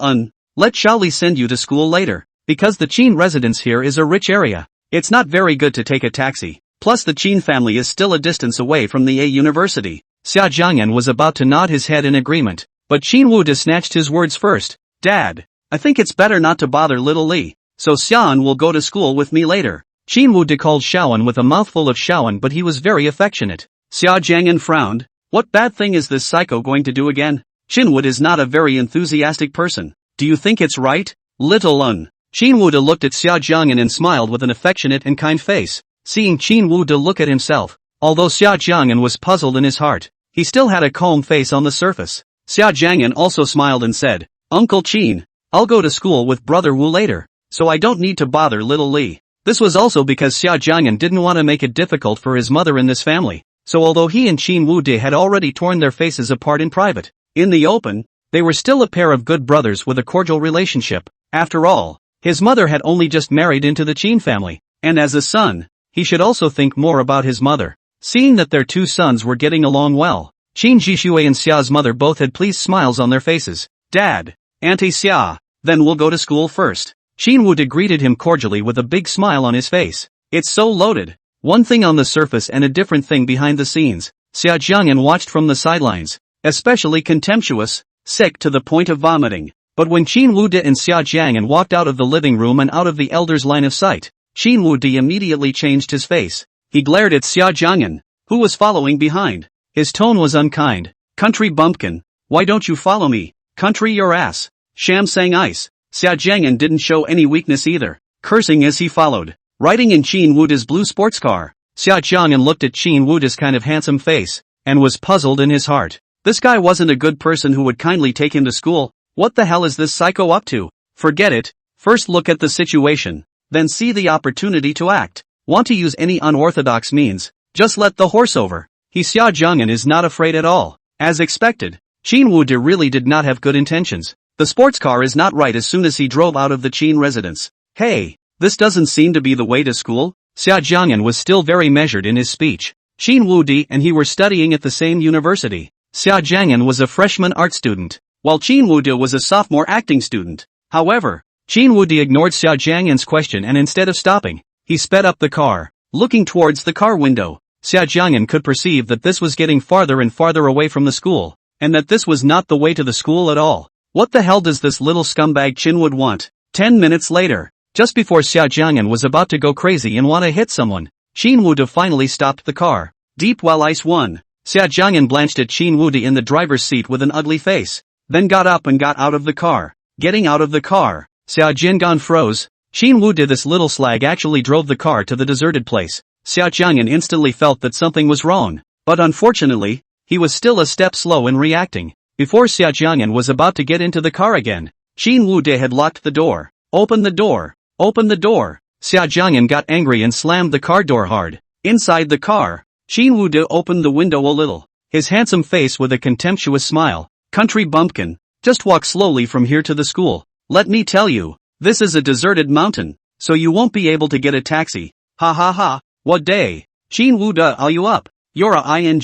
let Shaoli send you to school later. Because the Qin residence here is a rich area, it's not very good to take a taxi. Plus the Qin family is still a distance away from the A University. Xia Jiang'an was about to nod his head in agreement, but Qin Wuda snatched his words first. Dad, I think it's better not to bother little Li, so Xiaoan will go to school with me later. Qin Wuda called Shaoan with a mouthful of Shaoan, but he was very affectionate. Xia Jiang'an frowned. What bad thing is this psycho going to do again? Qin Wuda is not a very enthusiastic person. Do you think it's right? Little Qin Wuda looked at Xia Jiang'an and smiled with an affectionate and kind face. Seeing Qin Wuda look at himself, although Xia Jiang'an was puzzled in his heart, he still had a calm face on the surface. Xia Jiang'an also smiled and said, Uncle Qin, I'll go to school with Brother Wu later, so I don't need to bother little Li. This was also because Xia Jiang'an didn't want to make it difficult for his mother in this family, so although he and Qin Wuda had already torn their faces apart in private, in the open, they were still a pair of good brothers with a cordial relationship. After all, his mother had only just married into the Qin family, and as a son, he should also think more about his mother. Seeing that their two sons were getting along well, Qin Zhishue and Xia's mother both had pleased smiles on their faces. Dad, Auntie Xia, then we'll go to school first. Qin Wuda greeted him cordially with a big smile on his face. It's so loaded. One thing on the surface and a different thing behind the scenes. Xia Jiang'an watched from the sidelines, especially contemptuous, sick to the point of vomiting. But when Qin Wuda and Xia Jiang'an walked out of the living room and out of the elder's line of sight, Qin Wuda immediately changed his face. He glared at Xia Jiang'an, who was following behind. His tone was unkind. Country bumpkin, why don't you follow me? Country your ass. Sham sang ice. Xia Jiang'an didn't show any weakness either, cursing as he followed, riding in Qin Wuda's blue sports car. Xia Jiang'an looked at Qin Wuda's kind of handsome face, and was puzzled in his heart. This guy wasn't a good person who would kindly take him to school. What the hell is this psycho up to? Forget it. First look at the situation, then see the opportunity to act. Want to use any unorthodox means, just let the horse over. Xia Jiang'an is not afraid at all. As expected, Qin Wuda really did not have good intentions. The sports car is not right as soon as he drove out of the Qin residence. Hey, this doesn't seem to be the way to school. Xia Jiang'an was still very measured in his speech. Qin Wuda and he were studying at the same university. Xia Jiang'an was a freshman art student, while Qin Wuda was a sophomore acting student. However, Qin Wuda ignored Xia Jiang'an's question and instead of stopping, he sped up the car, looking towards the car window. Xia Jiang'an could perceive that this was getting farther and farther away from the school, and that this was not the way to the school at all. What the hell does this little scumbag Qin want? 10 minutes later, just before Xia Jiang'an was about to go crazy and want to hit someone, Qin Wuda finally stopped the car. Deep well ice 1. Xia Jiang'an blanched at Qin Wuda in the driver's seat with an ugly face, then got up and got out of the car. Getting out of the car, Xia Jiang'an froze. Qin Wuda, this little slag, actually drove the car to the deserted place. Xia Jiang'an instantly felt that something was wrong, but unfortunately, he was still a step slow in reacting. Before Xia Jiang'an was about to get into the car again, Qin Yuwan had locked the door. Open the door! Open the door! Xia Jiang'an got angry and slammed the car door hard. Inside the car, Qin Yuwan opened the window a little, his handsome face with a contemptuous smile. Country bumpkin, just walk slowly from here to the school. Let me tell you, this is a deserted mountain, so you won't be able to get a taxi. Ha ha ha, what day? Qin Yuwan, are you up? You're a ing.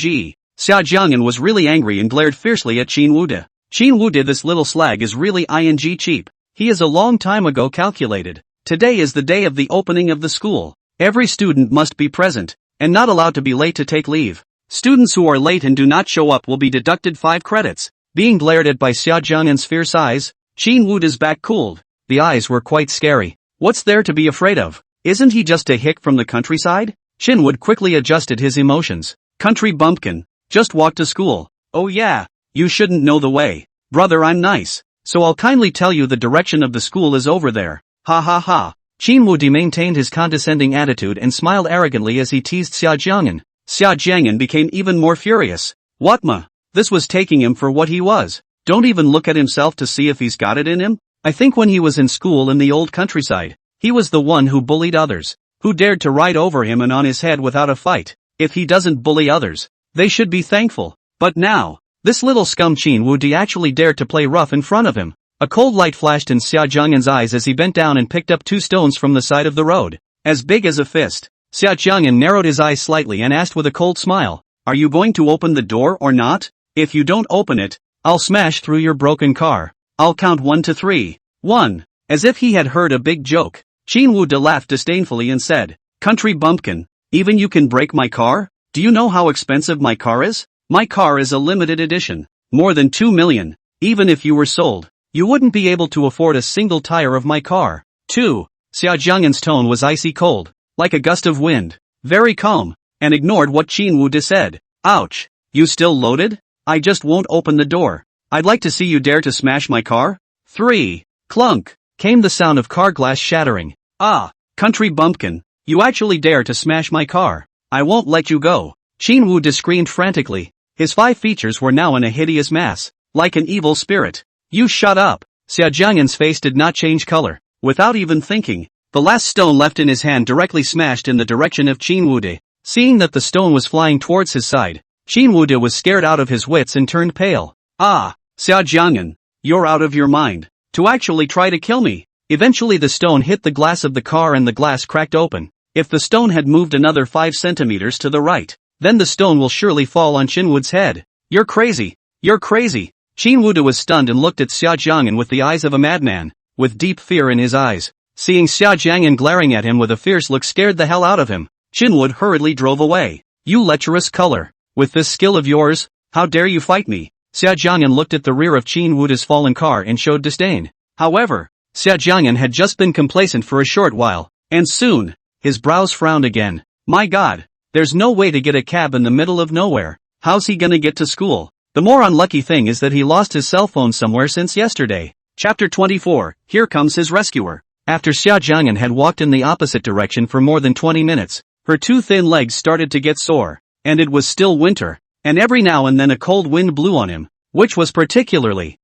Xia Jiang'an was really angry and glared fiercely at Qin Yuwan. Qin Yuwan, this little slag is really ing cheap. He is a long time ago calculated. Today is the day of the opening of the school. Every student must be present, and not allowed to be late to take leave. Students who are late and do not show up will be deducted 5 credits. Being glared at by Xia Jiang'an's fierce eyes, Qin Yuwan's back cooled. The eyes were quite scary. What's there to be afraid of? Isn't he just a hick from the countryside? Qin Yuwan quickly adjusted his emotions. Country bumpkin, just walk to school. Oh yeah, you shouldn't know the way. Brother, I'm nice, so I'll kindly tell you the direction of the school is over there. Ha ha ha. Qin Yuwan maintained his condescending attitude and smiled arrogantly as he teased Xia Jiang'an. Xia Jiang'an became even more furious. What ma? This was taking him for what he was. Don't even look at himself to see if he's got it in him? I think when he was in school in the old countryside, he was the one who bullied others, who dared to ride over him and on his head without a fight. If he doesn't bully others, they should be thankful. But now, this little scum Qin Yuwan actually dared to play rough in front of him. A cold light flashed in Xia Jiang'an's eyes as he bent down and picked up 2 stones from the side of the road, as big as a fist. Xia Jiang'an narrowed his eyes slightly and asked with a cold smile, "Are you going to open the door or not? If you don't open it, I'll smash through your broken car. I'll count 1 to 3. 1. As if he had heard a big joke, Qin Yuwan laughed disdainfully and said, "Country bumpkin, even you can break my car? Do you know how expensive my car is? My car is a limited edition. More than 2 million. Even if you were sold, you wouldn't be able to afford a single tire of my car." 2. Xia Jiang'an's tone was icy cold, like a gust of wind, very calm, and ignored what Qin Yuwan said. Ouch. You still loaded? I just won't open the door. I'd like to see you dare to smash my car. 3. Clunk, came the sound of car glass shattering. Ah, country bumpkin, you actually dare to smash my car. I won't let you go. Qin Yuwan screamed frantically. His 5 features were now in a hideous mass, like an evil spirit. You shut up. Xia Jiang'an's face did not change color. Without even thinking, the last stone left in his hand directly smashed in the direction of Qin Yuwan. Seeing that the stone was flying towards his side, Qin Yuwan was scared out of his wits and turned pale. Ah, Xia Jiang'an, you're out of your mind. To actually try to kill me. Eventually the stone hit the glass of the car and the glass cracked open. If the stone had moved another 5 centimeters to the right, then the stone will surely fall on Qin Yuwan's head. You're crazy. You're crazy. Qin Yuwan was stunned and looked at Xia Jiang'an with the eyes of a madman, with deep fear in his eyes. Seeing Xia Jiang'an glaring at him with a fierce look scared the hell out of him. Qin Yuwan hurriedly drove away. You lecherous color. With this skill of yours, how dare you fight me? Xia Jiang'an looked at the rear of Qin Yuwan's fallen car and showed disdain. However, Xia Jiang'an had just been complacent for a short while, and soon, his brows frowned again. My god, there's no way to get a cab in the middle of nowhere. How's he gonna get to school? The more unlucky thing is that he lost his cell phone somewhere since yesterday. Chapter 24, Here Comes His Rescuer. After Xia Jiang'an had walked in the opposite direction for more than 20 minutes, her 2 thin legs started to get sore, and it was still winter, and every now and then a cold wind blew on him, which was particularly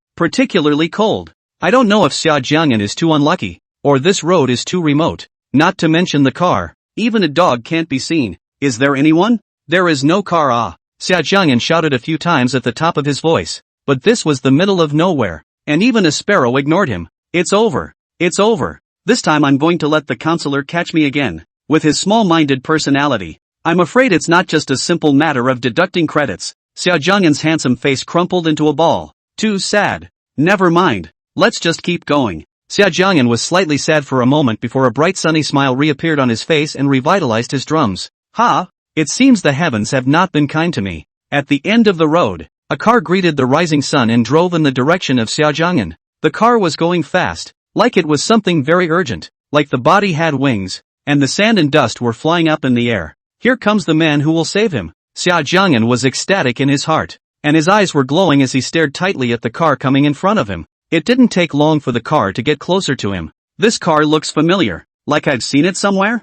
cold. I don't know if Xia Jiang'an is too unlucky, or this road is too remote, not to mention the car. Even a dog can't be seen. Is there anyone? There is no car. Ah. Xia Jiang'an shouted a few times at the top of his voice, but this was the middle of nowhere, and even a sparrow ignored him. It's over. It's over. This time I'm going to let the counselor catch me again. With his small-minded personality, I'm afraid it's not just a simple matter of deducting credits. Xia Jiang'an's handsome face crumpled into a ball. Too sad. Never mind. Let's just keep going. Xia Jiang'an was slightly sad for a moment before a bright sunny smile reappeared on his face and revitalized his drums. Ha! It seems the heavens have not been kind to me. At the end of the road, a car greeted the rising sun and drove in the direction of Xia Jiang'an. The car was going fast, like it was something very urgent, like the body had wings, and the sand and dust were flying up in the air. Here comes the man who will save him. Xia Jiang'an was ecstatic in his heart, and his eyes were glowing as he stared tightly at the car coming in front of him. It didn't take long for the car to get closer to him. This car looks familiar, like I've seen it somewhere?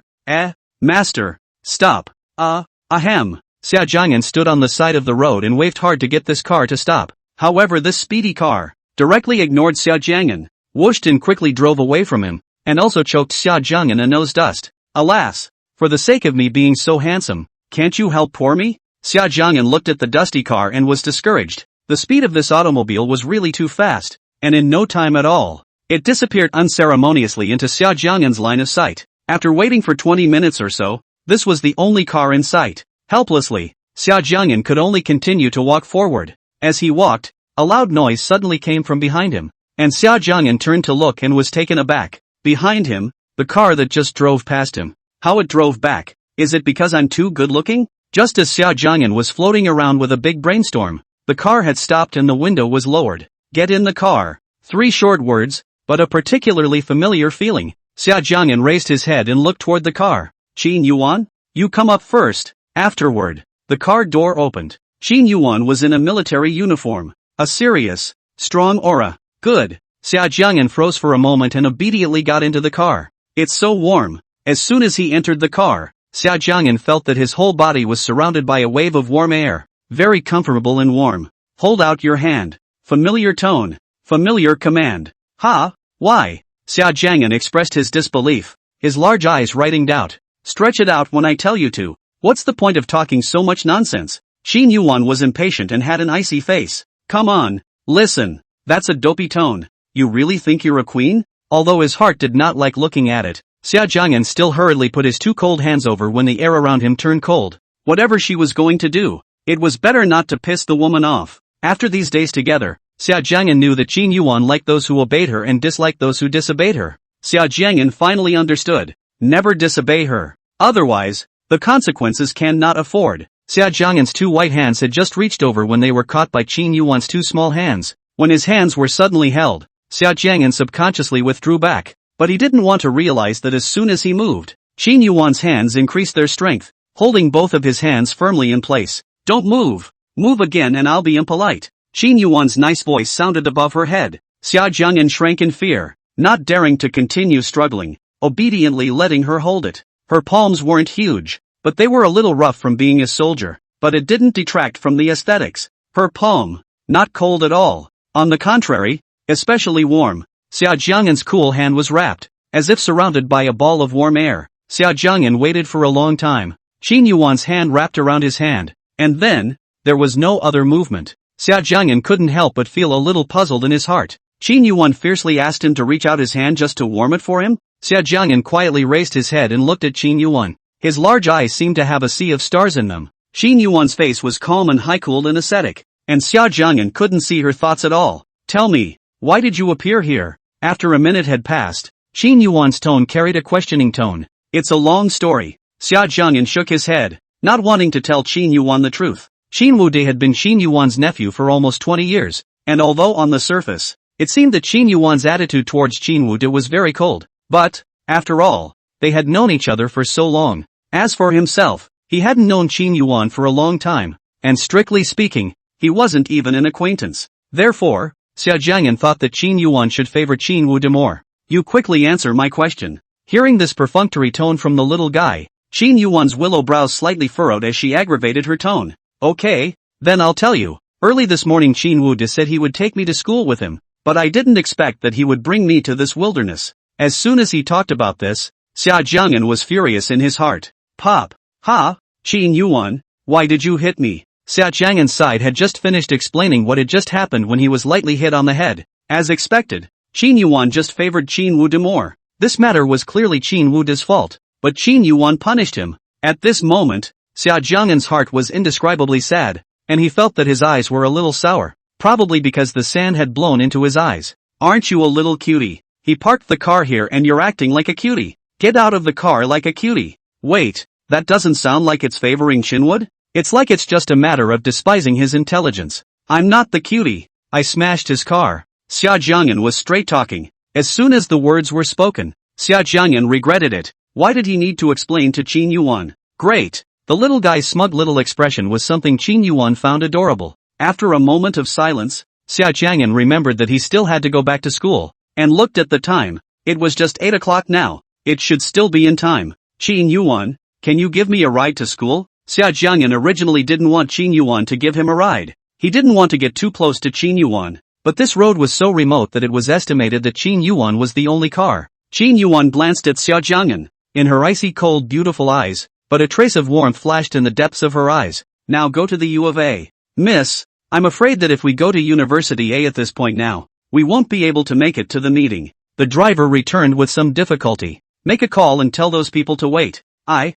Master, stop. Ahem. Xia Jiang'an stood on the side of the road and waved hard to get this car to stop. However, this speedy car directly ignored Xia Jiang'an, whooshed and quickly drove away from him, and also choked Xia Jiang'an a nose dust. Alas! For the sake of me being so handsome, can't you help poor me? Xia Jiang'an looked at the dusty car and was discouraged. The speed of this automobile was really too fast, and in no time at all, it disappeared unceremoniously into Xia Jiang'an's line of sight. After waiting for 20 minutes or so, this was the only car in sight. Helplessly, Xia Jiang'an could only continue to walk forward. As he walked, a loud noise suddenly came from behind him, and Xia Jiang'an turned to look and was taken aback. Behind him, the car that just drove past him. How it drove back. Is it because I'm too good looking? Just as Xia Jiang'an was floating around with a big brainstorm, the car had stopped and the window was lowered. Get in the car. 3 short words, but a particularly familiar feeling. Xia Jiang'an raised his head and looked toward the car. Qin Yuwan? You come up first. Afterward, the car door opened. Qin Yuwan was in a military uniform. A serious, strong aura. Good. Xia Jiang'an froze for a moment and obediently got into the car. It's so warm. As soon as he entered the car, Xia Jiang'an felt that his whole body was surrounded by a wave of warm air. Very comfortable and warm. Hold out your hand. Familiar tone. Familiar command. Ha? Why? Xia Jiang'an expressed his disbelief, his large eyes writing doubt. Stretch it out when I tell you to. What's the point of talking so much nonsense? Qin Yuwan was impatient and had an icy face. Come on, listen. That's a dopey tone. You really think you're a queen? Although his heart did not like looking at it, Xia Jiang'an still hurriedly put his 2 cold hands over when the air around him turned cold. Whatever she was going to do, it was better not to piss the woman off. After these days together, Xia Jiang'an knew that Qin Yuwan liked those who obeyed her and disliked those who disobeyed her. Xia Jiang'an finally understood. Never disobey her. Otherwise, the consequences cannot afford. Xia Jiang'an's 2 white hands had just reached over when they were caught by Qin Yuwan's 2 small hands. When his hands were suddenly held, Xia Jiang'an subconsciously withdrew back. But he didn't want to realize that as soon as he moved, Qin Yuwan's hands increased their strength, holding both of his hands firmly in place. Don't move. Move again and I'll be impolite. Qin Yuwan's nice voice sounded above her head. Xia Jiang'an shrank in fear, not daring to continue struggling, obediently letting her hold it. Her palms weren't huge, but they were a little rough from being a soldier, but it didn't detract from the aesthetics. Her palm, not cold at all. On the contrary, especially warm. Xia Jiang'an's cool hand was wrapped, as if surrounded by a ball of warm air. Xia Jiang'an waited for a long time. Qin Yuwan's hand wrapped around his hand, and then, there was no other movement. Xia Jiang'an couldn't help but feel a little puzzled in his heart. Qin Yuwan fiercely asked him to reach out his hand just to warm it for him? Xia Jiang'an quietly raised his head and looked at Qin Yuwan. His large eyes seemed to have a sea of stars in them. Qin Yuwan's face was calm and high-cooled and ascetic, and Xia Jiang'an couldn't see her thoughts at all. Tell me, why did you appear here? After a minute had passed, Qin Yuwan's tone carried a questioning tone. It's a long story. Xia Jiang'an shook his head, not wanting to tell Qin Yuwan the truth. Qin Wude had been Qin Yuwan's nephew for almost 20 years, and although on the surface, it seemed that Qin Yuwan's attitude towards Qin Wude was very cold, but, after all, they had known each other for so long. As for himself, he hadn't known Qin Yuwan for a long time, and strictly speaking, he wasn't even an acquaintance. Therefore, Xia Jiang'an thought that Qin Yuwan should favor Qin Wude more. You quickly answer my question. Hearing this perfunctory tone from the little guy, Qin Yuwan's willow brows slightly furrowed as she aggravated her tone. Okay, then I'll tell you. Early this morning Qin Wude said he would take me to school with him, but I didn't expect that he would bring me to this wilderness. As soon as he talked about this, Xia Jiang'an was furious in his heart. Pop. Ha? Qin Yuwan, why did you hit me? Xia Jiang'an's side had just finished explaining what had just happened when he was lightly hit on the head. As expected, Qin Yuwan just favored Qin Wude more. This matter was clearly Qin Wude's fault, but Qin Yuwan punished him. At this moment, Xia Jiang'an's heart was indescribably sad, and he felt that his eyes were a little sour, probably because the sand had blown into his eyes. Aren't you a little cutie? He parked the car here and you're acting like a cutie. Get out of the car like a cutie. Wait, that doesn't sound like it's favoring Qinwood? It's like it's just a matter of despising his intelligence. I'm not the cutie. I smashed his car. Xia Jiang'an was straight talking. As soon as the words were spoken, Xia Jiang'an regretted it. Why did he need to explain to Qin Yuwan? Great. The little guy's smug little expression was something Qin Yuwan found adorable. After a moment of silence, Xia Jiang'an remembered that he still had to go back to school, and looked at the time. It was just 8 o'clock now. It should still be in time. Qin Yuwan, can you give me a ride to school? Xia Jiang'an originally didn't want Qin Yuwan to give him a ride. He didn't want to get too close to Qin Yuwan. But this road was so remote that it was estimated that Qin Yuwan was the only car. Qin Yuwan glanced at Xia Jiang'an. In her icy cold beautiful eyes, but a trace of warmth flashed in the depths of her eyes. Now go to the U of A. Miss, I'm afraid that if we go to University A at this point now, we won't be able to make it to the meeting. The driver returned with some difficulty. Make a call and tell those people to wait. Qin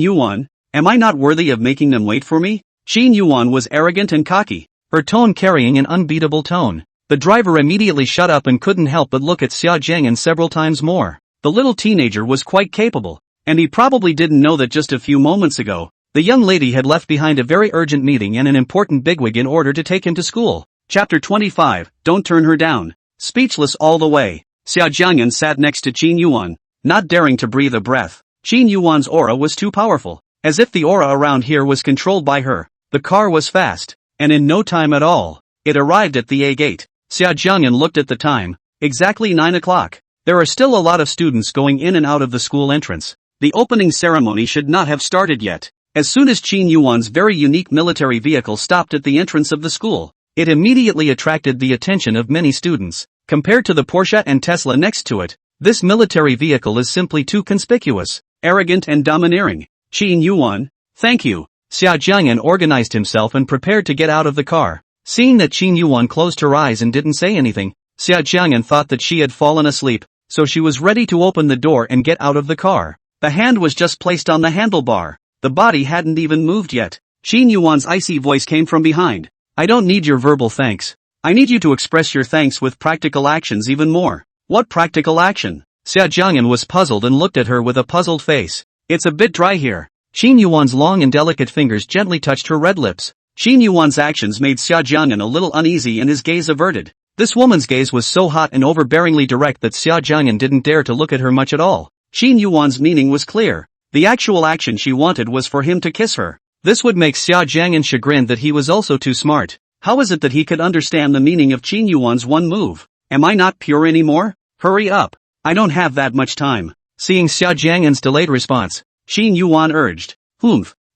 Yuwan, am I not worthy of making them wait for me? Qin Yuwan was arrogant and cocky, her tone carrying an unbeatable tone. The driver immediately shut up and couldn't help but look at Xia Jiang'an several times more. The little teenager was quite capable, and he probably didn't know that just a few moments ago, the young lady had left behind a very urgent meeting and an important bigwig in order to take him to school. Chapter 25, Don't Turn Her Down. Speechless all the way, Xia Jiang'an sat next to Qin Yuwan, not daring to breathe a breath. Qin Yuwan's aura was too powerful, as if the aura around here was controlled by her. The car was fast, and in no time at all, it arrived at the A gate. Xia Jiang'an looked at the time, exactly 9 o'clock. There are still a lot of students going in and out of the school entrance. The opening ceremony should not have started yet. As soon as Qin Yuwan's very unique military vehicle stopped at the entrance of the school, it immediately attracted the attention of many students. Compared to the Porsche and Tesla next to it, this military vehicle is simply too conspicuous, arrogant and domineering. Qin Yuwan, thank you. Xia Jiang'an organized himself and prepared to get out of the car. Seeing that Qin Yuwan closed her eyes and didn't say anything, Xia Jiang'an thought that she had fallen asleep, so she was ready to open the door and get out of the car. The hand was just placed on the handlebar. The body hadn't even moved yet. Qin Yuwan's icy voice came from behind. I don't need your verbal thanks. I need you to express your thanks with practical actions even more. What practical action? Xia Jiang'an was puzzled and looked at her with a puzzled face. It's a bit dry here. Qin Yuwan's long and delicate fingers gently touched her red lips. Qin Yuwan's actions made Xia Jiang'an a little uneasy and his gaze averted. This woman's gaze was so hot and overbearingly direct that Xia Jiang'an didn't dare to look at her much at all. Qin Yuwan's meaning was clear. The actual action she wanted was for him to kiss her. This would make Xia Jiang'an chagrined that he was also too smart. How is it that he could understand the meaning of Qin Yuwan's one move? Am I not pure anymore? Hurry up. I don't have that much time. Seeing Xia Jiang'an's delayed response, Qin Yuwan urged.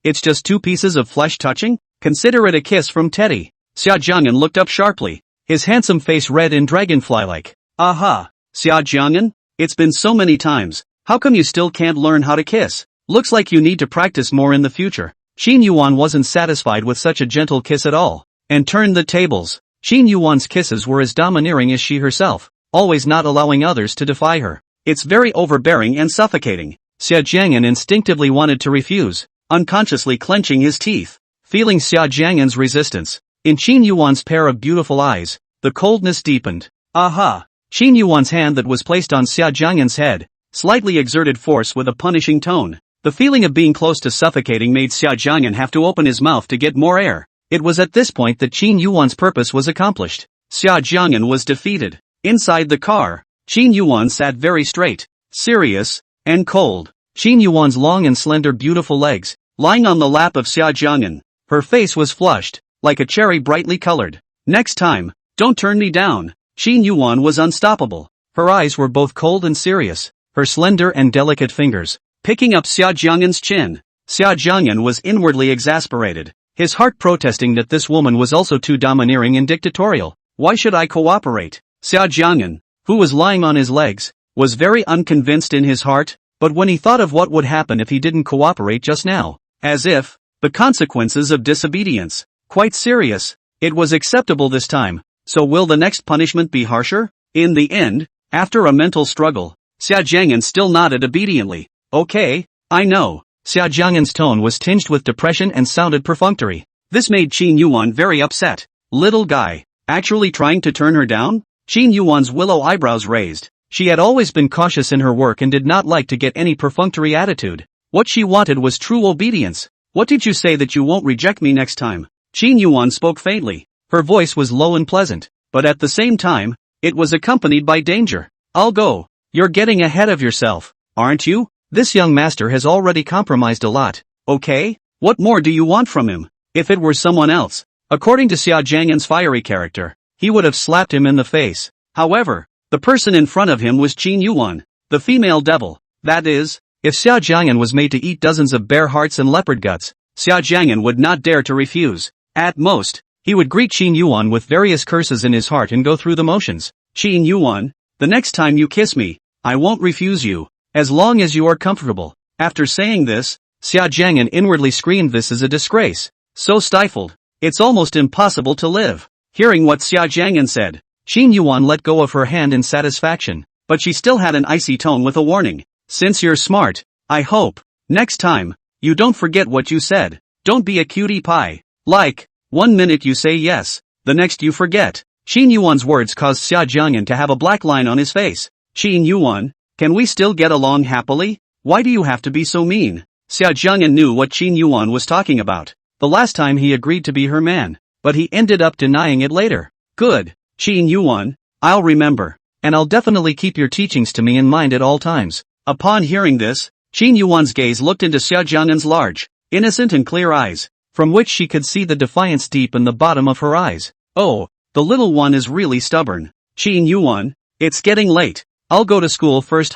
It's just 2 pieces of flesh touching? Consider it a kiss from Teddy. Xia Jiang'an looked up sharply, his handsome face red and dragonfly-like. Aha! Xia Jiang'an? It's been so many times, how come you still can't learn how to kiss? Looks like you need to practice more in the future. Qin Yuwan wasn't satisfied with such a gentle kiss at all, and turned the tables. Qin Yuwan's kisses were as domineering as she herself, always not allowing others to defy her. It's very overbearing and suffocating. Xia Jiang'an instinctively wanted to refuse, unconsciously clenching his teeth. Feeling Xia Jiang'an's resistance, in Qin Yuwan's pair of beautiful eyes, the coldness deepened. Aha! Qin Yuwan's hand that was placed on Xia Jiang'an's head, slightly exerted force with a punishing tone. The feeling of being close to suffocating made Xia Jiang'an have to open his mouth to get more air. It was at this point that Qin Yuwan's purpose was accomplished. Xia Jiang'an was defeated. Inside the car, Qin Yuwan sat very straight, serious, and cold. Qin Yuwan's long and slender beautiful legs, lying on the lap of Xia Jiang'an. Her face was flushed, like a cherry brightly colored. Next time, don't turn me down. Qin Yuwan was unstoppable. Her eyes were both cold and serious, her slender and delicate fingers picking up Xia Jiang'an's chin. Xia Jiang'an was inwardly exasperated, his heart protesting that this woman was also too domineering and dictatorial. Why should I cooperate? Xia Jiang'an, who was lying on his legs, was very unconvinced in his heart, but when he thought of what would happen if he didn't cooperate just now, as if, the consequences of disobedience, quite serious, it was acceptable this time, so will the next punishment be harsher? In the end, after a mental struggle, Xia Jiang'an still nodded obediently. Okay, I know. Xia Jiang'an's tone was tinged with depression and sounded perfunctory. This made Qin Yuwan very upset. Little guy, actually trying to turn her down? Qin Yuwan's willow eyebrows raised. She had always been cautious in her work and did not like to get any perfunctory attitude. What she wanted was true obedience. What did you say that you won't reject me next time? Qin Yuwan spoke faintly. Her voice was low and pleasant, but at the same time, it was accompanied by danger. I'll go. You're getting ahead of yourself, aren't you? This young master has already compromised a lot. Okay? What more do you want from him? If it were someone else, according to Xia Jiang'an's fiery character, he would have slapped him in the face. However, the person in front of him was Qin Yuwan, the female devil. That is, if Xia Jiang'an was made to eat dozens of bear hearts and leopard guts, Xia Jiang'an would not dare to refuse. At most, he would greet Qin Yuwan with various curses in his heart and go through the motions. Qin Yuwan, the next time you kiss me, I won't refuse you, as long as you are comfortable. After saying this, Xia Jiang'an inwardly screamed, this is a disgrace. So stifled, it's almost impossible to live. Hearing what Xia Jiang'an said, Qin Yuwan let go of her hand in satisfaction, but she still had an icy tone with a warning. Since you're smart, I hope, next time, you don't forget what you said. Don't be a cutie pie. Like, 1 minute you say yes, the next you forget. Qin Yuwan's words caused Xia Jiang'an to have a black line on his face. Qin Yuwan, can we still get along happily? Why do you have to be so mean? Xia Jiang'an knew what Qin Yuwan was talking about. The last time he agreed to be her man, but he ended up denying it later. Good, Qin Yuwan, I'll remember, and I'll definitely keep your teachings to me in mind at all times. Upon hearing this, Qin Yuwan's gaze looked into Xia Jiang'an's large, innocent and clear eyes, from which she could see the defiance deep in the bottom of her eyes. Oh, the little one is really stubborn. Qin Yuwan, it's getting late. I'll go to school first,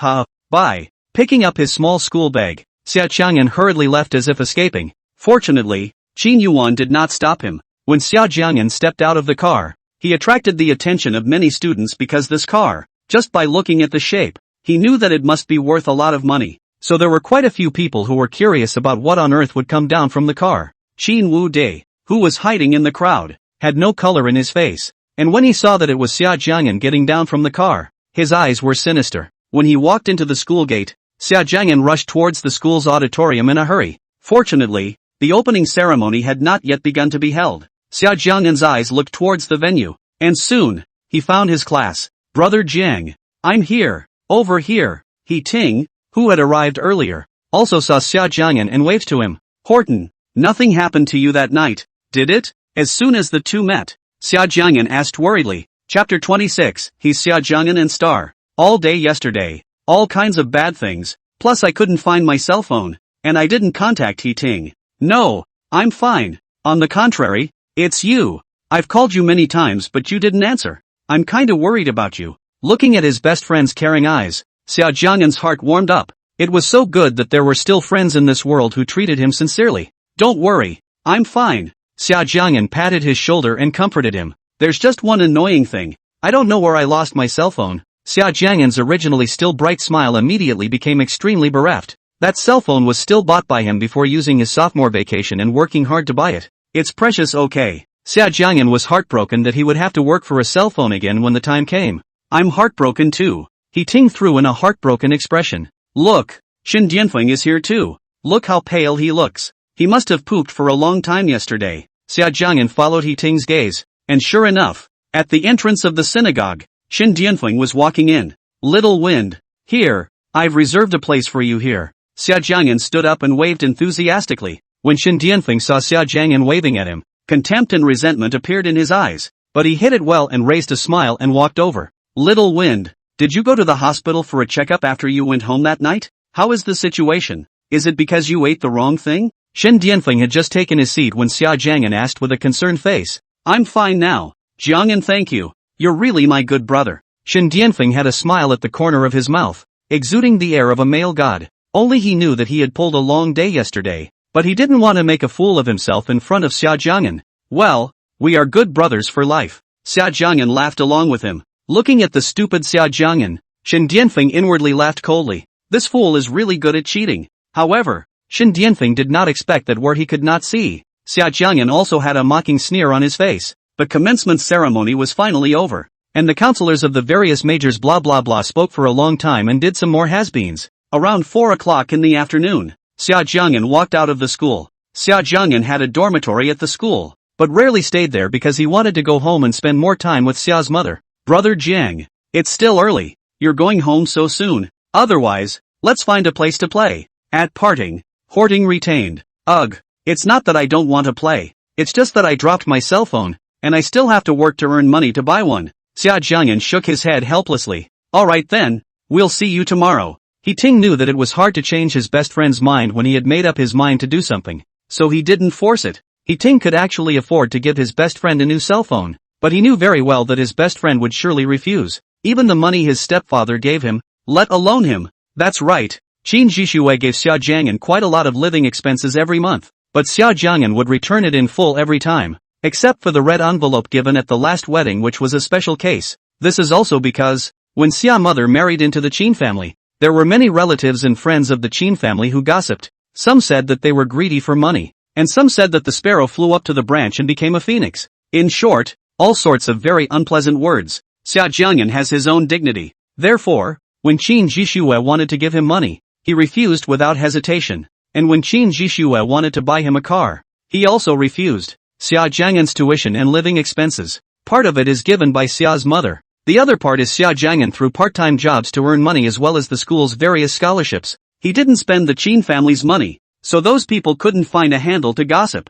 bye. Picking up his small school bag, Xia Jiang'an hurriedly left as if escaping. Fortunately, Qin Yuwan did not stop him. When Xia Jiang'an stepped out of the car, he attracted the attention of many students because this car, just by looking at the shape, he knew that it must be worth a lot of money. So there were quite a few people who were curious about what on earth would come down from the car. Qin Wu Dai, who was hiding in the crowd, had no color in his face, and when he saw that it was Xia Jiang'an getting down from the car, his eyes were sinister. When he walked into the school gate, Xia Jiang'an rushed towards the school's auditorium in a hurry. Fortunately, the opening ceremony had not yet begun to be held. Xia Jiang'an's eyes looked towards the venue, and soon, he found his class. Brother Jiang, I'm here, over here. He Ting, who had arrived earlier, also saw Xia Jiang'an and waved to him. Horton, nothing happened to you that night, did it? As soon as the two met, Xia Jiang'an asked worriedly. Chapter 26, He's Xia Jiang'an and Star. All day yesterday, all kinds of bad things, plus I couldn't find my cell phone, and I didn't contact He Ting. No, I'm fine. On the contrary, it's you. I've called you many times but you didn't answer. I'm kinda worried about you. Looking at his best friend's caring eyes, Xia Jiang'an's heart warmed up. It was so good that there were still friends in this world who treated him sincerely. Don't worry, I'm fine. Xia Jiang'an patted his shoulder and comforted him. There's just one annoying thing. I don't know where I lost my cell phone. Xia Jiang'an's originally still bright smile immediately became extremely bereft. That cell phone was still bought by him before using his sophomore vacation and working hard to buy it. It's precious, okay. Xia Jiang'an was heartbroken that he would have to work for a cell phone again when the time came. I'm heartbroken too. He Ting threw in a heartbroken expression. Look, Shen Dianfeng is here too. Look how pale he looks. He must have pooped for a long time yesterday. Xia Jiang'an followed He Ting's gaze, and sure enough, at the entrance of the synagogue, Shen Dianfeng was walking in. Little wind. Here, I've reserved a place for you here. Xia Jiang'an stood up and waved enthusiastically. When Shen Dianfeng saw Xia Jiang'an waving at him, contempt and resentment appeared in his eyes, but he hid it well and raised a smile and walked over. Little wind, did you go to the hospital for a checkup after you went home that night? How is the situation? Is it because you ate the wrong thing? Shen Dianfeng had just taken his seat when Xia Jiang'an asked with a concerned face. I'm fine now, Jiang'an, thank you. You're really my good brother. Shen Dianfeng had a smile at the corner of his mouth, exuding the air of a male god. Only he knew that he had pulled a long day yesterday, but he didn't want to make a fool of himself in front of Xia Jiang'an. Well, we are good brothers for life. Xia Jiang'an laughed along with him. Looking at the stupid Xia Jiang'an, Shen Dianfeng inwardly laughed coldly. This fool is really good at cheating. However, Shen Dianfeng did not expect that where he could not see, Xia Jiang'an also had a mocking sneer on his face. The commencement ceremony was finally over, and the counselors of the various majors blah blah blah spoke for a long time and did some more has-beens. Around 4 o'clock in the afternoon, Xia Jiang'an walked out of the school. Xia Jiang'an had a dormitory at the school, but rarely stayed there because he wanted to go home and spend more time with Xia's mother. Brother Jiang, it's still early. You're going home so soon. Otherwise, let's find a place to play. At parting, Horting retained. Ugh, it's not that I don't want to play. It's just that I dropped my cell phone, and I still have to work to earn money to buy one. Xia Jiang'an shook his head helplessly. Alright then, we'll see you tomorrow. He Ting knew that it was hard to change his best friend's mind when he had made up his mind to do something, so he didn't force it. He Ting could actually afford to give his best friend a new cell phone, but he knew very well that his best friend would surely refuse, even the money his stepfather gave him, let alone him. That's right, Qin Zhixue gave Xia Jiang'an quite a lot of living expenses every month, but Xia Jiang'an would return it in full every time, except for the red envelope given at the last wedding, which was a special case. This is also because, when Xia mother married into the Qin family, there were many relatives and friends of the Qin family who gossiped. Some said that they were greedy for money, and some said that the sparrow flew up to the branch and became a phoenix. In short, all sorts of very unpleasant words. Xia Jiang'an has his own dignity. Therefore, when Qin Yuwan wanted to give him money, he refused without hesitation. And when Qin Yuwan wanted to buy him a car, he also refused. Xia Jiang'an's tuition and living expenses, part of it is given by Xia's mother. The other part is Xia Jiang'an through part-time jobs to earn money as well as the school's various scholarships. He didn't spend the Qin family's money, so those people couldn't find a handle to gossip.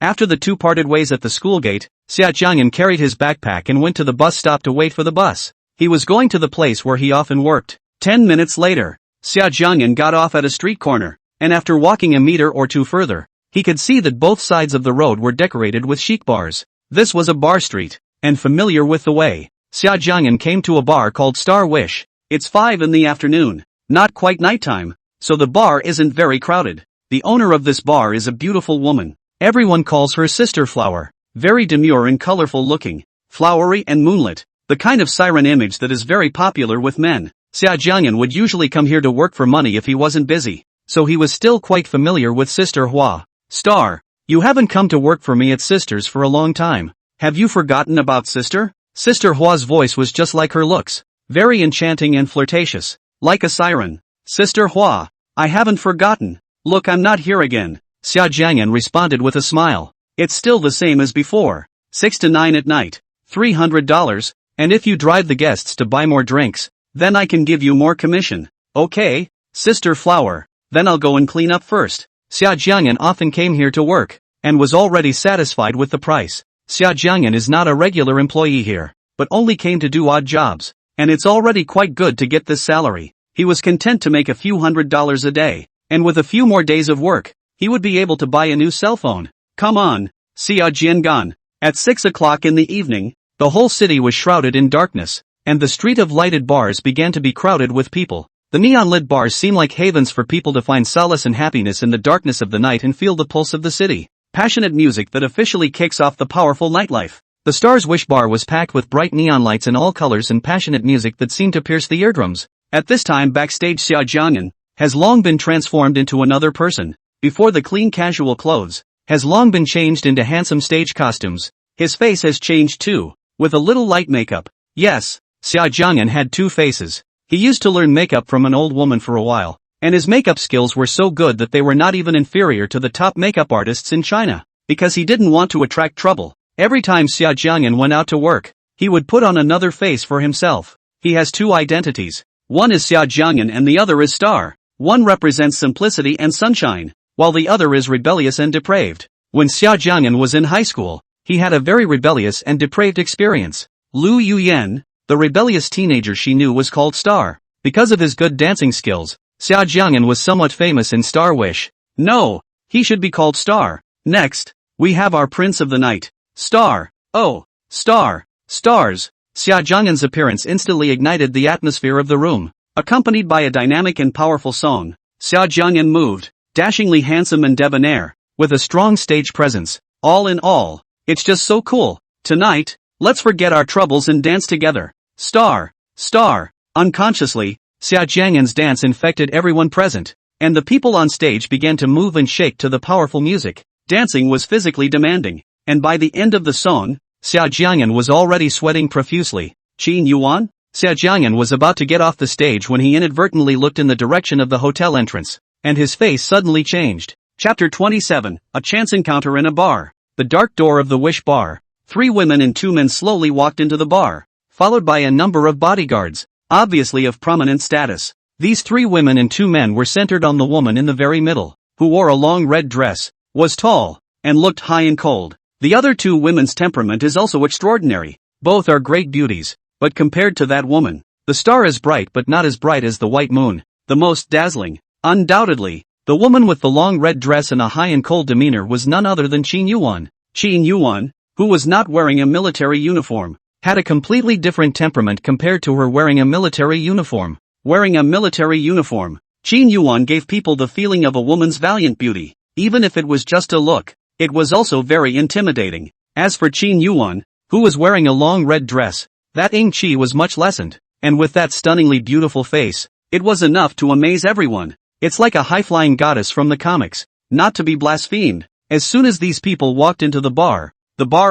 After the two parted ways at the school gate, Xia Jiang'an carried his backpack and went to the bus stop to wait for the bus. He was going to the place where he often worked. 10 minutes later, Xia Jiang'an got off at a street corner, and after walking a meter or two further, he could see that both sides of the road were decorated with chic bars. This was a bar street, and familiar with the way, Xia Jiang'an came to a bar called Star Wish. It's 5 in the afternoon, not quite nighttime, so the bar isn't very crowded. The owner of this bar is a beautiful woman. Everyone calls her Sister Flower. Very demure and colorful looking, flowery and moonlit, the kind of siren image that is very popular with men. Xia Jiang'an would usually come here to work for money if he wasn't busy, so he was still quite familiar with Sister Hua. Star, you haven't come to work for me at Sister's for a long time. Have you forgotten about Sister? Sister Hua's voice was just like her looks, very enchanting and flirtatious, like a siren. Sister Hua, I haven't forgotten. Look, I'm not here again. Xia Jiang'an responded with a smile. It's still the same as before. 6 to 9 at night. $300, and if you drive the guests to buy more drinks, then I can give you more commission. Okay, Sister Flower, then I'll go and clean up first. Xia Jiang'an often came here to work, and was already satisfied with the price. Xia Jiang'an is not a regular employee here, but only came to do odd jobs, and it's already quite good to get this salary. He was content to make a few $100s a day, and with a few more days of work, he would be able to buy a new cell phone. Come on, Xia Jiang'an. At 6 o'clock in the evening, the whole city was shrouded in darkness, and the street of lighted bars began to be crowded with people. The neon-lit bars seem like havens for people to find solace and happiness in the darkness of the night and feel the pulse of the city. Passionate music that officially kicks off the powerful nightlife. The Star's Wish bar was packed with bright neon lights in all colors and passionate music that seemed to pierce the eardrums. At this time backstage, Xia Jiang'an has long been transformed into another person. Before the clean casual clothes, has long been changed into handsome stage costumes. His face has changed too, with a little light makeup. Yes, Xia Jiang'an had two faces. He used to learn makeup from an old woman for a while, and his makeup skills were so good that they were not even inferior to the top makeup artists in China. Because he didn't want to attract trouble, every time Xia Jiang'an went out to work, he would put on another face for himself. He has two identities. One is Xia Jiang'an and the other is Star. One represents simplicity and sunshine, while the other is rebellious and depraved. When Xia Jiang'an was in high school, he had a very rebellious and depraved experience. Lu Yuyan, the rebellious teenager she knew, was called Star. Because of his good dancing skills, Xia Jiang'an was somewhat famous in Star Wish. No, he should be called Star. Next, we have our Prince of the Night, Star. Oh, Star, Stars. Xia Jiang'an's appearance instantly ignited the atmosphere of the room. Accompanied by a dynamic and powerful song, Xia Jiang'an moved, dashingly handsome and debonair, with a strong stage presence. All in all, it's just so cool. Tonight, let's forget our troubles and dance together. Star, Star. Unconsciously, Xia Jiang'an's dance infected everyone present, and the people on stage began to move and shake to the powerful music. Dancing was physically demanding, and by the end of the song, Xia Jiang'an was already sweating profusely. Qin Yuwan? Xia Jiang'an was about to get off the stage when he inadvertently looked in the direction of the hotel entrance, and his face suddenly changed. Chapter 27, A Chance Encounter in a Bar. The dark door of the Wish bar. 3 women and 2 men slowly walked into the bar, followed by a number of bodyguards, obviously of prominent status. These 3 women and 2 men were centered on the woman in the very middle, who wore a long red dress, was tall, and looked high and cold. The other 2 women's temperament is also extraordinary. Both are great beauties, but compared to that woman, the star is bright but not as bright as the white moon, the most dazzling. Undoubtedly, the woman with the long red dress and a high and cold demeanor was none other than Qin Yuwan. Qin Yuwan, who was not wearing a military uniform, had a completely different temperament compared to her wearing a military uniform. Wearing a military uniform, Qin Yuwan gave people the feeling of a woman's valiant beauty. even if it was just a look. It was also very intimidating. As for Qin Yuwan, who was wearing a long red dress, that ing chi was much lessened, and with that stunningly beautiful face, it was enough to amaze everyone. It's like a high-flying goddess from the comics, not to be blasphemed. As soon as these people walked into the bar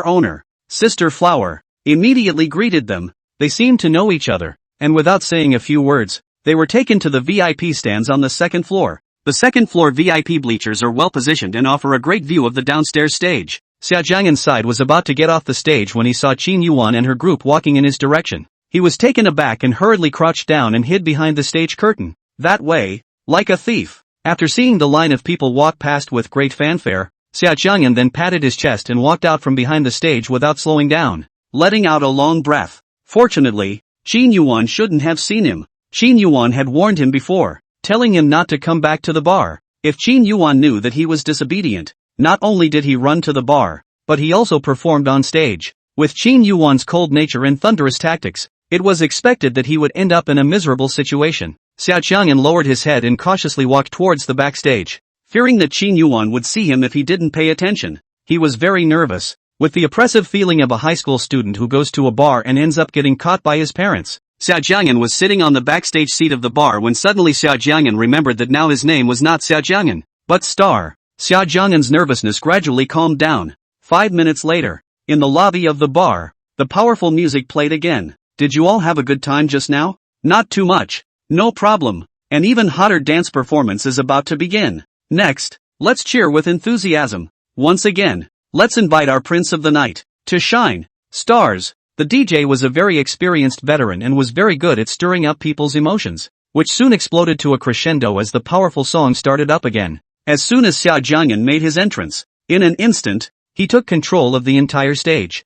owner, Sister Flower, immediately greeted them. They seemed to know each other, and without saying a few words, they were taken to the VIP stands on the second floor. The second floor VIP bleachers are well positioned and offer a great view of the downstairs stage. Xia Jiang'an's side was about to get off the stage when he saw Qin Yuwan and her group walking in his direction. He was taken aback and hurriedly crouched down and hid behind the stage curtain. That way, like a thief. After seeing the line of people walk past with great fanfare, Xia Jiang'an then patted his chest and walked out from behind the stage without slowing down, letting out a long breath. Fortunately, Qin Yuwan shouldn't have seen him. Qin Yuwan had warned him before, telling him not to come back to the bar. If Qin Yuwan knew that he was disobedient, not only did he run to the bar, but he also performed on stage. With Qin Yuwan's cold nature and thunderous tactics, it was expected that he would end up in a miserable situation. Xia Jiang'an lowered his head and cautiously walked towards the backstage, fearing that Qin Yuwan would see him if he didn't pay attention. He was very nervous, with the oppressive feeling of a high school student who goes to a bar and ends up getting caught by his parents. Xia Jiang'an was sitting on the backstage seat of the bar when suddenly Xia Jiang'an remembered that now his name was not Xia Jiang'an, but Star. Xia Jiang'an's nervousness gradually calmed down. 5 minutes later, in the lobby of the bar, the powerful music played again. Did you all have a good time just now? Not too much. No problem. An even hotter dance performance is about to begin. Next, let's cheer with enthusiasm. Once again, let's invite our prince of the night to shine. Stars. The DJ was a very experienced veteran and was very good at stirring up people's emotions, which soon exploded to a crescendo as the powerful song started up again. As soon as Xia Jiang'an made his entrance, in an instant, he took control of the entire stage.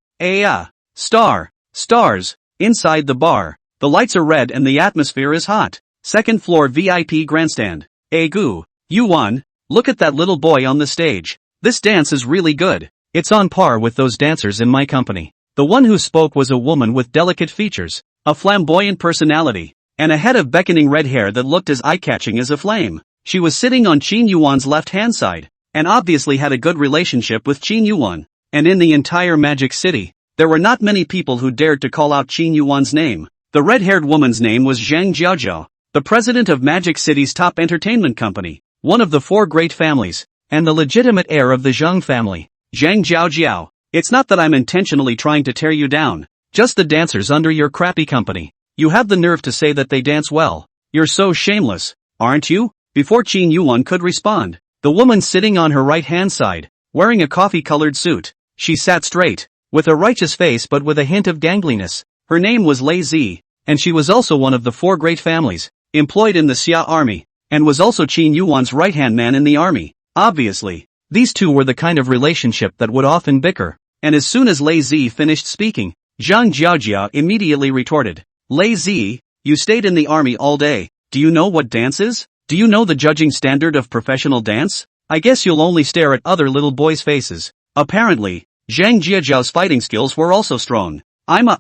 Stars. Inside the bar, the lights are red and the atmosphere is hot. Second floor VIP grandstand. Yuwan, look at that little boy on the stage. This dance is really good. It's on par with those dancers in my company. The one who spoke was a woman with delicate features, a flamboyant personality, and a head of beckoning red hair that looked as eye-catching as a flame. She was sitting on Qin Yuwan's left-hand side, and obviously had a good relationship with Qin Yuwan. And in the entire Magic City, there were not many people who dared to call out Qin Yuwan's name. The red-haired woman's name was Zhang Jiajiao, the president of Magic City's top entertainment company, one of the 4 great families, and the legitimate heir of the Zhang family. Zhang Jiajiao. It's not that I'm intentionally trying to tear you down, just the dancers under your crappy company. You have the nerve to say that they dance well. You're so shameless, aren't you? Before Qin Yuwan could respond, the woman sitting on her right-hand side, wearing a coffee-colored suit, she sat straight, with a righteous face but with a hint of gangliness. Her name was Lei Zi, and she was also one of the 4 great families, employed in the Xia army, and was also Qin Yuwan's right-hand man in the army. Obviously, these two were the kind of relationship that would often bicker. And as soon as Lei Zi finished speaking, Zhang Jiajia immediately retorted, Lei Zi, you stayed in the army all day. Do you know what dance is? Do you know the judging standard of professional dance? I guess you'll only stare at other little boys' faces. Apparently, Zhang Jiajiao's fighting skills were also strong. I'm a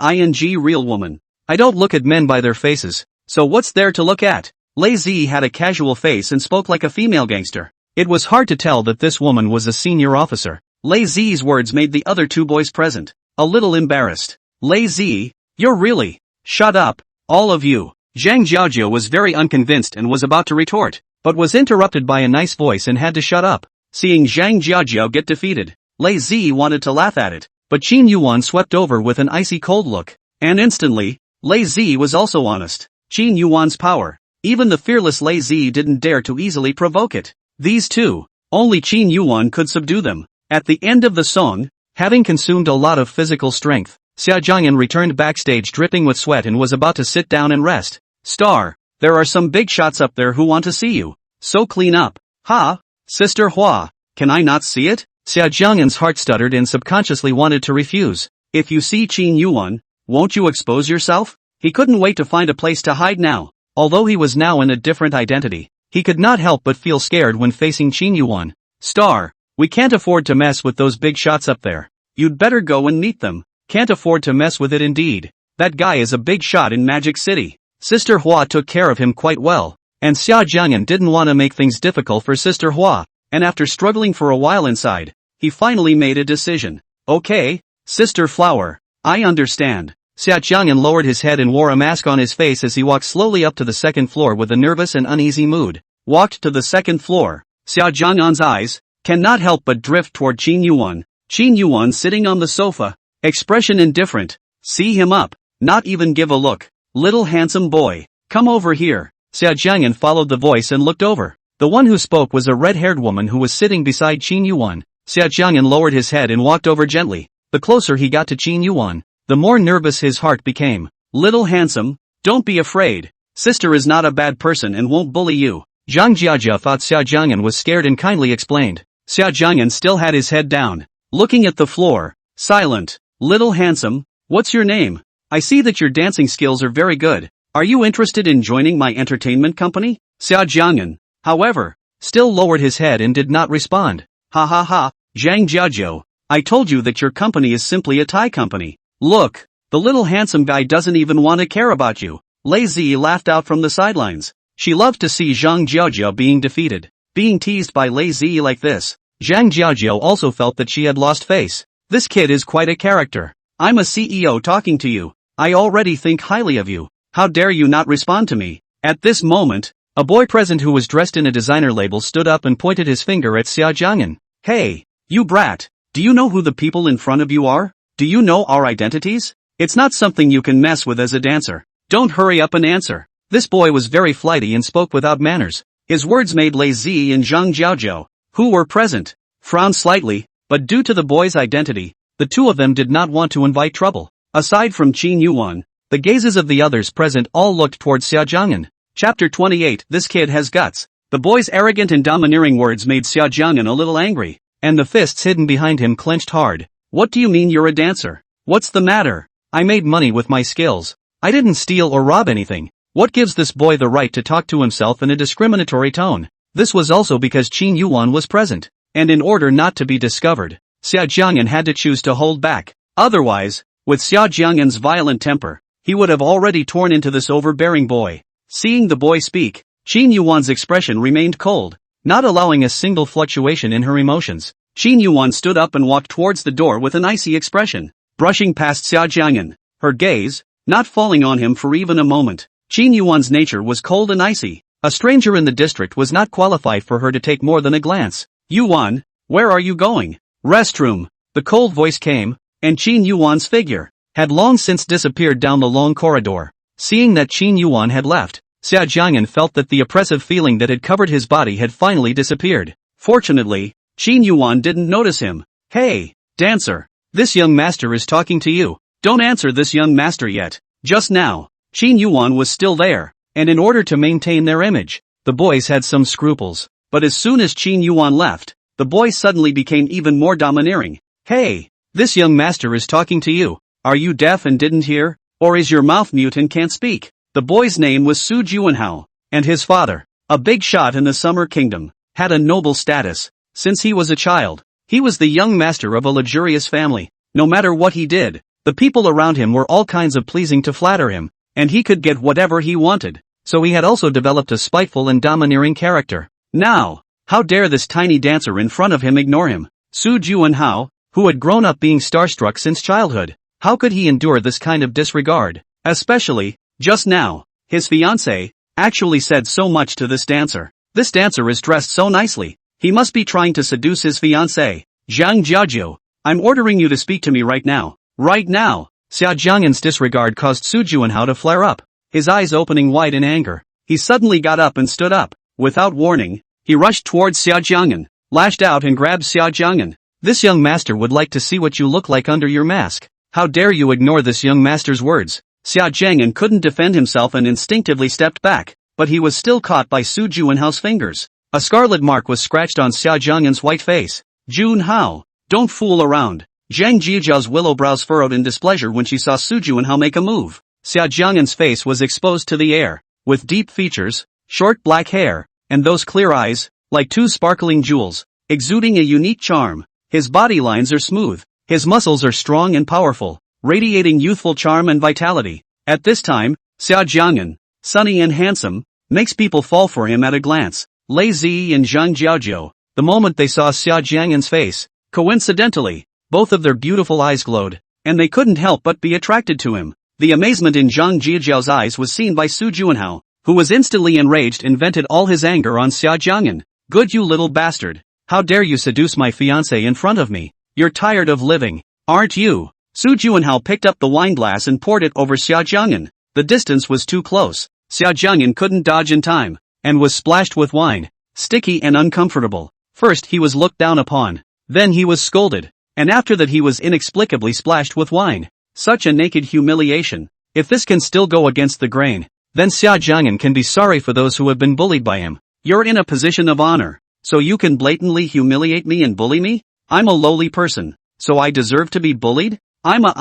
real woman. I don't look at men by their faces, so what's there to look at? Lei Zi had a casual face and spoke like a female gangster. It was hard to tell that this woman was a senior officer. Lei Zi's words made the other 2 boys present a little embarrassed. Lei Zi, you're really... Shut up, all of you. Zhang Jiajia was very unconvinced and was about to retort, but was interrupted by a nice voice and had to shut up. Seeing Zhang Jiajia get defeated, Lei Zi wanted to laugh at it, but Qin Yuwan swept over with an icy cold look. And instantly, Lei Zi was also honest. Qin Yuwan's power. Even the fearless Lei Zi didn't dare to easily provoke it. These two, only Qin Yuwan could subdue them. At the end of the song, having consumed a lot of physical strength, Xia Jiang'an returned backstage dripping with sweat and was about to sit down and rest. Star, there are some big shots up there who want to see you. So clean up. Ha? Sister Hua, can I not see it? Xia Jiang'an's heart stuttered and subconsciously wanted to refuse. If you see Qin Yuwan, won't you expose yourself? He couldn't wait to find a place to hide now. Although he was now in a different identity, he could not help but feel scared when facing Qin Yuwan. Star, we can't afford to mess with those big shots up there. You'd better go and meet them. Can't afford to mess with it indeed. That guy is a big shot in Magic City. Sister Hua took care of him quite well, and Xia Jiang'an didn't want to make things difficult for Sister Hua. and after struggling for a while inside, he finally made a decision. Okay, Sister Flower, I understand. Xia Jiang'an lowered his head and wore a mask on his face as he walked slowly up to the second floor with a nervous and uneasy mood. Walked to the second floor. Xia Jiang'an's eyes cannot help but drift toward Qin Yuwan. Qin Yuwan sitting on the sofa, expression indifferent. See him up, not even give a look. Little handsome boy, come over here. Xia Jiang'an followed the voice and looked over. The one who spoke was a red-haired woman who was sitting beside Qin Yuwan. Xia Jiang'an lowered his head and walked over gently. The closer he got to Qin Yuwan, the more nervous his heart became. Little handsome, don't be afraid. Sister is not a bad person and won't bully you. Zhang Jiajia thought Xia Jiang'an was scared and kindly explained. Xia Jiang'an still had his head down, looking at the floor, silent. Little handsome, what's your name? I see that your dancing skills are very good. Are you interested in joining my entertainment company? Xia Jiang'an, however, still lowered his head and did not respond. Ha ha ha, Zhang Jiajio, I told you that your company is simply a Thai company. Look, the little handsome guy doesn't even want to care about you. Lei Zi laughed out from the sidelines. She loved to see Zhang Jiajio being defeated, being teased by Lei Zi like this. Zhang Jiajio also felt that she had lost face. This kid is quite a character. I'm a CEO talking to you. I already think highly of you. How dare you not respond to me? At this moment, a boy present who was dressed in a designer label stood up and pointed his finger at Xia Jiang'an. Hey, you brat, do you know who the people in front of you are? Do you know our identities? It's not something you can mess with as a dancer. Don't hurry up and answer. This boy was very flighty and spoke without manners. His words made Lei Zi and Zhang Jiaozhou, who were present, frown slightly, but due to the boy's identity, the two of them did not want to invite trouble. Aside from Qin Yuwan, the gazes of the others present all looked towards Xia Jiang'an. Chapter 28. This kid has guts. The boy's arrogant and domineering words made Xia Jiang'an a little angry, and the fists hidden behind him clenched hard. What do you mean you're a dancer? What's the matter? I made money with my skills. I didn't steal or rob anything. What gives this boy the right to talk to himself in a discriminatory tone? This was also because Qin Yuwan was present, and in order not to be discovered, Xia Jiang'an had to choose to hold back. Otherwise, with Xia Jiang'an's violent temper, he would have already torn into this overbearing boy. Seeing the boy speak, Qin Yuwan's expression remained cold, not allowing a single fluctuation in her emotions. Qin Yuwan stood up and walked towards the door with an icy expression, brushing past Xia Jiang'an, her gaze not falling on him for even a moment. Qin Yuwan's nature was cold and icy. A stranger in the district was not qualified for her to take more than a glance. Yuwan, where are you going? Restroom. The cold voice came, and Qin Yuwan's figure had long since disappeared down the long corridor. Seeing that Qin Yuwan had left, Xia Jiang'an felt that the oppressive feeling that had covered his body had finally disappeared. Fortunately, Qin Yuwan didn't notice him. Hey, dancer, this young master is talking to you. Don't answer this young master yet. Just now, Qin Yuwan was still there, and in order to maintain their image, the boys had some scruples. But as soon as Qin Yuwan left, the boy suddenly became even more domineering. Hey, this young master is talking to you. Are you deaf and didn't hear? Or is your mouth mute and can't speak? The boy's name was Su Juanhao, and his father, a big shot in the Summer Kingdom, had a noble status. Since he was a child, he was the young master of a luxurious family. No matter what he did, the people around him were all kinds of pleasing to flatter him, and he could get whatever he wanted. So he had also developed a spiteful and domineering character. Now, how dare this tiny dancer in front of him ignore him? Su Juanhao, who had grown up being starstruck since childhood, how could he endure this kind of disregard? Especially, just now, his fiancée actually said so much to this dancer. This dancer is dressed so nicely. He must be trying to seduce his fiancée. Zhang Jiajiu, I'm ordering you to speak to me right now. Right now. Xia Jiang'an's disregard caused Su Juanhao to flare up, his eyes opening wide in anger. He suddenly got up and stood up. Without warning, he rushed towards Xia Jiang'an, lashed out and grabbed Xia Jiang'an. This young master would like to see what you look like under your mask. How dare you ignore this young master's words? Xia Jiang'an couldn't defend himself and instinctively stepped back, but he was still caught by Su Juanhao's fingers. A scarlet mark was scratched on Xia Jiang'an's white face. Junhao, don't fool around. Zhang Jiajiao's willow brows furrowed in displeasure when she saw Su Juanhao make a move. Xia Jiang'an's face was exposed to the air, with deep features, short black hair, and those clear eyes, like two sparkling jewels, exuding a unique charm. His body lines are smooth, his muscles are strong and powerful, radiating youthful charm and vitality. At this time, Xia Jiang'an, sunny and handsome, makes people fall for him at a glance. Lei Zi and Zhang Jiaozhou, the the moment they saw Xia Jiang'an's face. Coincidentally, both of their beautiful eyes glowed, and they couldn't help but be attracted to him. The amazement in Zhang Jiajiao's eyes was seen by Su Juanhao, who was instantly enraged and vented all his anger on Xia Jiang'an. Good you little bastard. How dare you seduce my fiancé in front of me? You're tired of living, aren't you? Su Juanhao picked up the wine glass and poured it over Xia Jiang'an. The distance was too close. Xia Jiang'an couldn't dodge in time, and was splashed with wine. Sticky and uncomfortable. First he was looked down upon, then he was scolded, and after that he was inexplicably splashed with wine. Such a naked humiliation. If this can still go against the grain, then Xia Jiang'an can be sorry for those who have been bullied by him. You're in a position of honor, so you can blatantly humiliate me and bully me? I'm a lowly person, so I deserve to be bullied? I'm a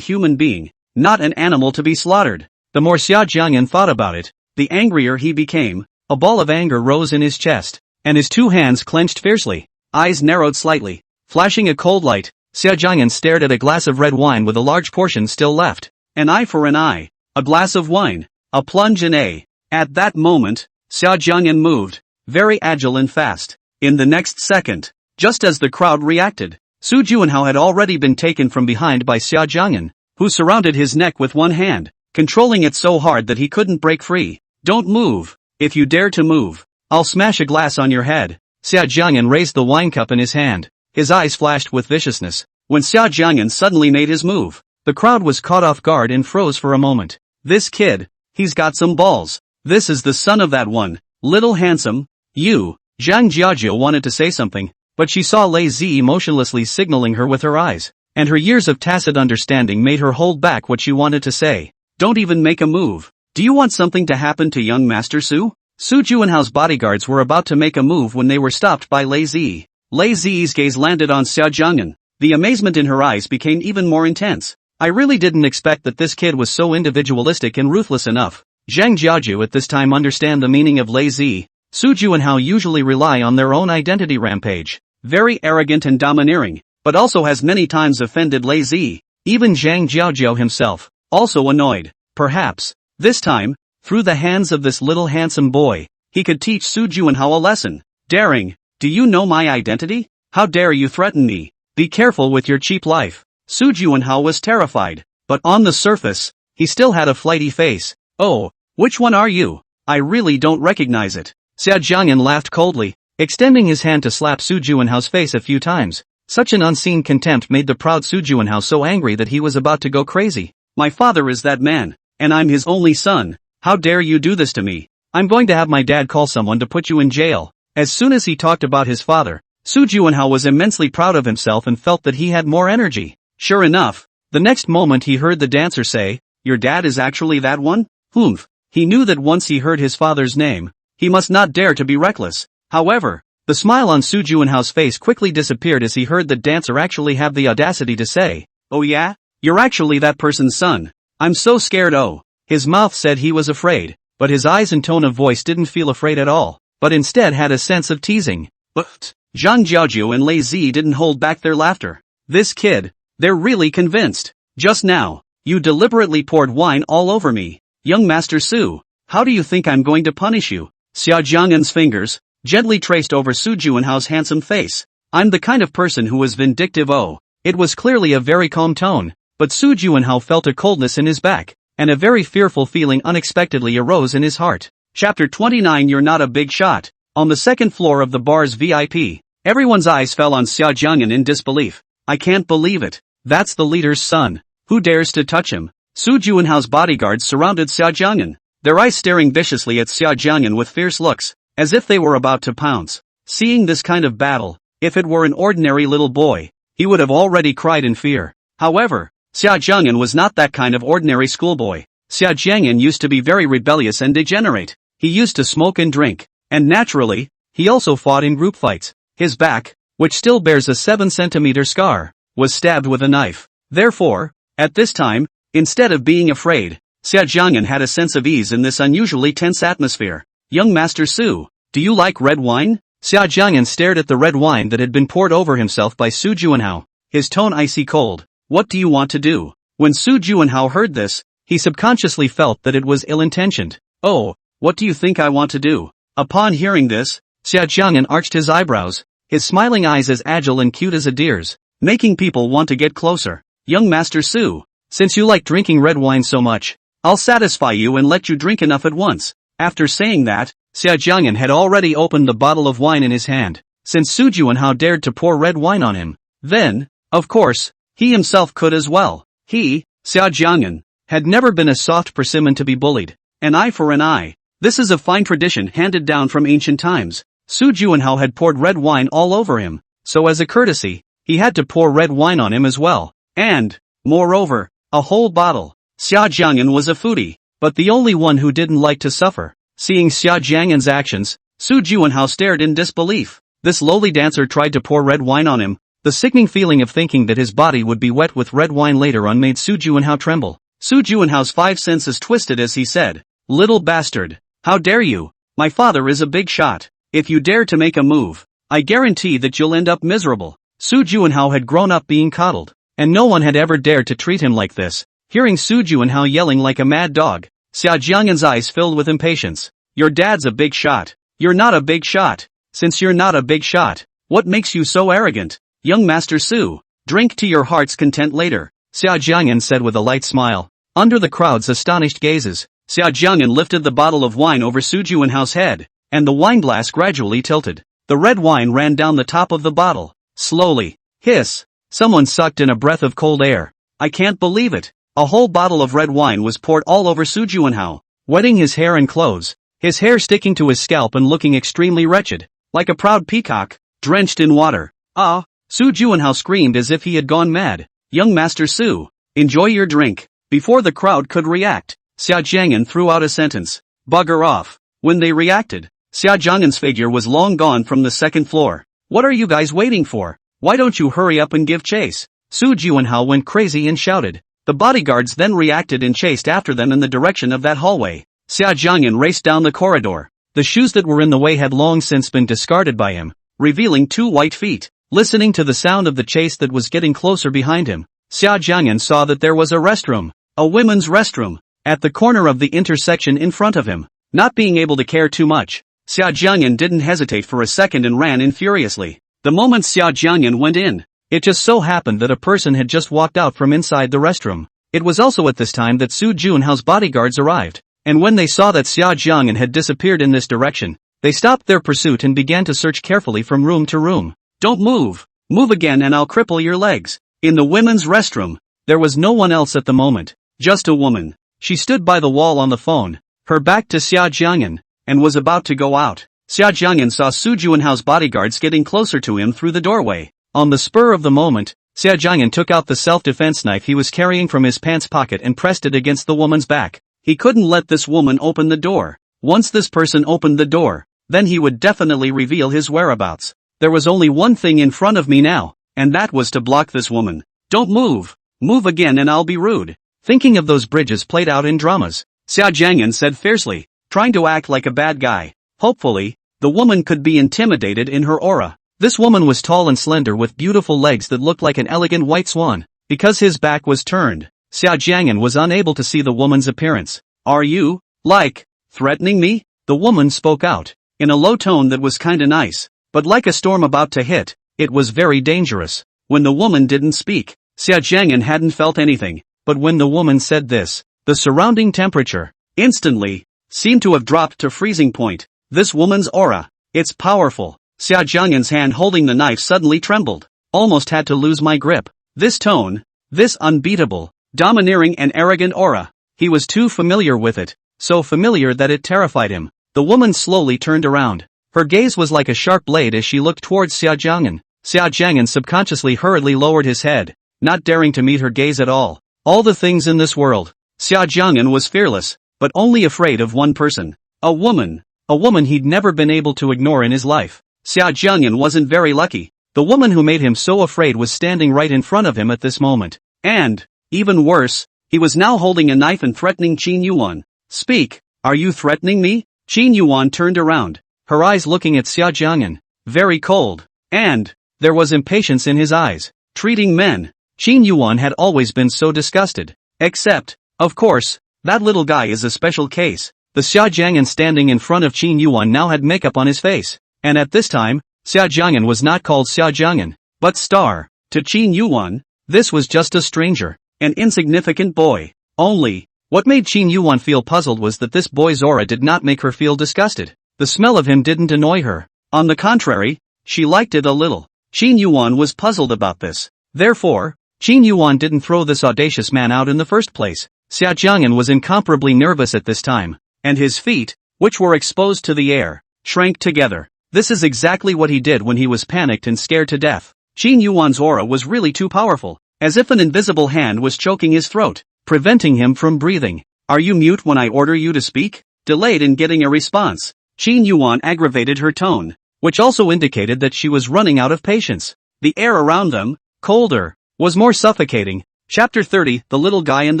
human being, not an animal to be slaughtered. The more Xia Jiang'an thought about it, the angrier he became. A ball of anger rose in his chest, and his two hands clenched fiercely. Eyes narrowed slightly, flashing a cold light. Xia Jiang'an stared at a glass of red wine with a large portion still left. An eye for an eye. A glass of wine. A plunge in a. At that moment, Xia Jiang'an moved, very agile and fast. In the next second, just as the crowd reacted, Su Juanhao had already been taken from behind by Xia Jiang'an, who surrounded his neck with one hand, controlling it so hard that he couldn't break free. Don't move. If you dare to move, I'll smash a glass on your head. Xia Jiang'an raised the wine cup in his hand. His eyes flashed with viciousness. When Xia Jiang'an suddenly made his move, the crowd was caught off guard and froze for a moment. This kid, he's got some balls. This is the son of that one, little handsome. You. Zhang Jiajia wanted to say something, but she saw Lei Zi motionlessly signaling her with her eyes, and her years of tacit understanding made her hold back what she wanted to say. Don't even make a move. Do you want something to happen to young Master Su? Su Juanhao's bodyguards were about to make a move when they were stopped by Lei Zi. Lei Zi's gaze landed on Xia Jiang'an. The amazement in her eyes became even more intense. I really didn't expect that this kid was so individualistic and ruthless enough. Zhang Jiaju at this time understand the meaning of Lei Zi. Su Juanhao usually rely on their own identity rampage. Very arrogant and domineering, but also has many times offended Lei Zi. Even Zhang Jiajiao himself, also annoyed. Perhaps, this time, through the hands of this little handsome boy, he could teach Su Juanhao a lesson. Daring. Do you know my identity? How dare you threaten me? Be careful with your cheap life. Su Juanhao was terrified, but on the surface, he still had a flighty face. Oh, which one are you? I really don't recognize it. Xia Jiang'an laughed coldly, extending his hand to slap Su Juanhao's face a few times. Such an unseen contempt made the proud Su Juanhao so angry that he was about to go crazy. My father is that man, and I'm his only son. How dare you do this to me? I'm going to have my dad call someone to put you in jail. As soon as he talked about his father, Su Juanhao was immensely proud of himself and felt that he had more energy. Sure enough, the next moment he heard the dancer say, "Your dad is actually that one?" Humph. He knew that once he heard his father's name, he must not dare to be reckless. However, the smile on Su Juanhao's face quickly disappeared as he heard the dancer actually have the audacity to say, "Oh yeah? You're actually that person's son. I'm so scared." Oh. His mouth said he was afraid, but his eyes and tone of voice didn't feel afraid at all, but instead had a sense of teasing. But Zhang Jiajiu and Lei Zi didn't hold back their laughter. This kid, they're really convinced. Just now, you deliberately poured wine all over me. Young Master Su, how do you think I'm going to punish you? Xia Jiang'an's fingers gently traced over Su Juanhao's handsome face. I'm the kind of person who is vindictive. Oh. It was clearly a very calm tone, but Su Juanhao felt a coldness in his back, and a very fearful feeling unexpectedly arose in his heart. Chapter 29. You're not a big shot. On the second floor of the bar's VIP, everyone's eyes fell on Xia Jiang'an in disbelief. I can't believe it. That's the leader's son. Who dares to touch him? Su Juanhao's bodyguards surrounded Xia Jiang'an, their eyes staring viciously at Xia Jiang'an with fierce looks, as if they were about to pounce. Seeing this kind of battle, if it were an ordinary little boy, he would have already cried in fear. However, Xia Jiang'an was not that kind of ordinary schoolboy. Xia Jiang'an used to be very rebellious and degenerate. He used to smoke and drink, and naturally, he also fought in group fights. His back, which still bears a 7-centimeter scar, was stabbed with a knife. Therefore, at this time, instead of being afraid, Xia Jiang'an had a sense of ease in this unusually tense atmosphere. Young Master Su, do you like red wine? Xia Jiang'an stared at the red wine that had been poured over himself by Su Juanhao, his tone icy cold. What do you want to do? When Su Juanhao heard this, he subconsciously felt that it was ill-intentioned. Oh, what do you think I want to do? Upon hearing this, Xia Jiang'an arched his eyebrows. his smiling eyes as agile and cute as a deer's, making people want to get closer. Young Master Su, since you like drinking red wine so much, I'll satisfy you and let you drink enough at once. After saying that, Xia Jiang'an had already opened the bottle of wine in his hand, since Su Juanhao dared to pour red wine on him. Then, of course, he himself could as well. He, Xia Jiang'an, had never been a soft persimmon to be bullied. An eye for an eye. This is a fine tradition handed down from ancient times. Su Juanhao had poured red wine all over him, so as a courtesy, he had to pour red wine on him as well. And, moreover, a whole bottle. Xia Jiang'an was a foodie, but the only one who didn't like to suffer. Seeing Xia Jiang'an's actions, Su Juanhao stared in disbelief. This lowly dancer tried to pour red wine on him. The sickening feeling of thinking that his body would be wet with red wine later on made Su Juanhao tremble. Su Juanhao's 5 senses twisted as he said, "Little bastard, how dare you? My father is a big shot. If you dare to make a move, I guarantee that you'll end up miserable." Su Juanhao had grown up being coddled, and no one had ever dared to treat him like this. Hearing Su Juanhao yelling like a mad dog, Xia Jiang'an's eyes filled with impatience. "Your dad's a big shot. You're not a big shot. Since you're not a big shot, what makes you so arrogant? Young Master Su, drink to your heart's content later," Xia Jiang'an said with a light smile. Under the crowd's astonished gazes, Xia Jiang'an lifted the bottle of wine over Su Juanhao's head, and the wine glass gradually tilted. The red wine ran down the top of the bottle. Slowly. Hiss. Someone sucked in a breath of cold air. "I can't believe it." A whole bottle of red wine was poured all over Su Juanhao, wetting his hair and clothes, his hair sticking to his scalp and looking extremely wretched, like a proud peacock, drenched in water. "Ah!" Su Juanhao screamed as if he had gone mad. "Young Master Su, enjoy your drink." Before the crowd could react, Xia Jiang'an threw out a sentence. "Bugger off." When they reacted, Xia Jiang'an's figure was long gone from the second floor. "What are you guys waiting for? Why don't you hurry up and give chase?" Su Juanhao went crazy and shouted. The bodyguards then reacted and chased after them in the direction of that hallway. Xia Jiang'an raced down the corridor. The shoes that were in the way had long since been discarded by him, revealing 2 white feet. Listening to the sound of the chase that was getting closer behind him, Xia Jiang'an saw that there was a restroom, a women's restroom, at the corner of the intersection in front of him. Not being able to care too much, Xia Jiang'an didn't hesitate for a second and ran in furiously. The moment Xia Jiang'an went in, it just so happened that a person had just walked out from inside the restroom. It was also at this time that Su Juanhao's bodyguards arrived, and when they saw that Xia Jiang'an had disappeared in this direction, they stopped their pursuit and began to search carefully from room to room. "Don't move. Move again and I'll cripple your legs." In the women's restroom, there was no one else at the moment, just a woman. She stood by the wall on the phone, her back to Xia Jiang'an, and was about to go out. Xia Jiang'an saw Su Juanhao's bodyguards getting closer to him through the doorway. On the spur of the moment, Xia Jiang'an took out the self-defense knife he was carrying from his pants pocket and pressed it against the woman's back. He couldn't let this woman open the door. Once this person opened the door, then he would definitely reveal his whereabouts. There was only one thing in front of me now, and that was to block this woman. "Don't move. Move again and I'll be rude." Thinking of those bridges played out in dramas, Xia Jiang'an said fiercely, trying to act like a bad guy. Hopefully, the woman could be intimidated in her aura. This woman was tall and slender with beautiful legs that looked like an elegant white swan. Because his back was turned, Xia Jiang'an was unable to see the woman's appearance. "Are you, like, threatening me?" The woman spoke out, in a low tone that was kinda nice, but like a storm about to hit, it was very dangerous. When the woman didn't speak, Xia Jiang'an hadn't felt anything, but when the woman said this, the surrounding temperature, instantly, seemed to have dropped to freezing point. This woman's aura, it's powerful. Xia Jiang'an's hand holding the knife suddenly trembled. Almost had to lose my grip. This tone, this unbeatable, domineering and arrogant aura, he was too familiar with it, so familiar that it terrified him. The woman slowly turned around. Her gaze was like a sharp blade as she looked towards Xia Jiang'an. Xia Jiang'an subconsciously hurriedly lowered his head, not daring to meet her gaze at all. All the things in this world, Xia Jiang'an was fearless, but only afraid of one person. A woman he'd never been able to ignore in his life. Xia Jiang'an wasn't very lucky. The woman who made him so afraid was standing right in front of him at this moment. And, even worse, he was now holding a knife and threatening Qin Yuwan. "Speak, are you threatening me?" Qin Yuwan turned around, her eyes looking at Xia Jiang'an, very cold, and there was impatience in his eyes. Treating men, Qin Yuwan had always been so disgusted. Except, of course, that little guy is a special case. The Xia Jiang'an standing in front of Qin Yuwan now had makeup on his face, and at this time, Xia Jiang'an was not called Xia Jiang'an, but Star. To Qin Yuwan, this was just a stranger, an insignificant boy. Only, what made Qin Yuwan feel puzzled was that this boy's aura did not make her feel disgusted. The smell of him didn't annoy her. On the contrary, she liked it a little. Qin Yuwan was puzzled about this. Therefore, Qin Yuwan didn't throw this audacious man out in the first place. Xia Jiang'an was incomparably nervous at this time, and his feet, which were exposed to the air, shrank together. This is exactly what he did when he was panicked and scared to death. Qin Yuan's aura was really too powerful, as if an invisible hand was choking his throat, preventing him from breathing. Are you mute when I order you to speak? Delayed in getting a response. Qin Yuwan aggravated her tone, which also indicated that she was running out of patience. The air around them, colder, was more suffocating. Chapter 30, The Little Guy and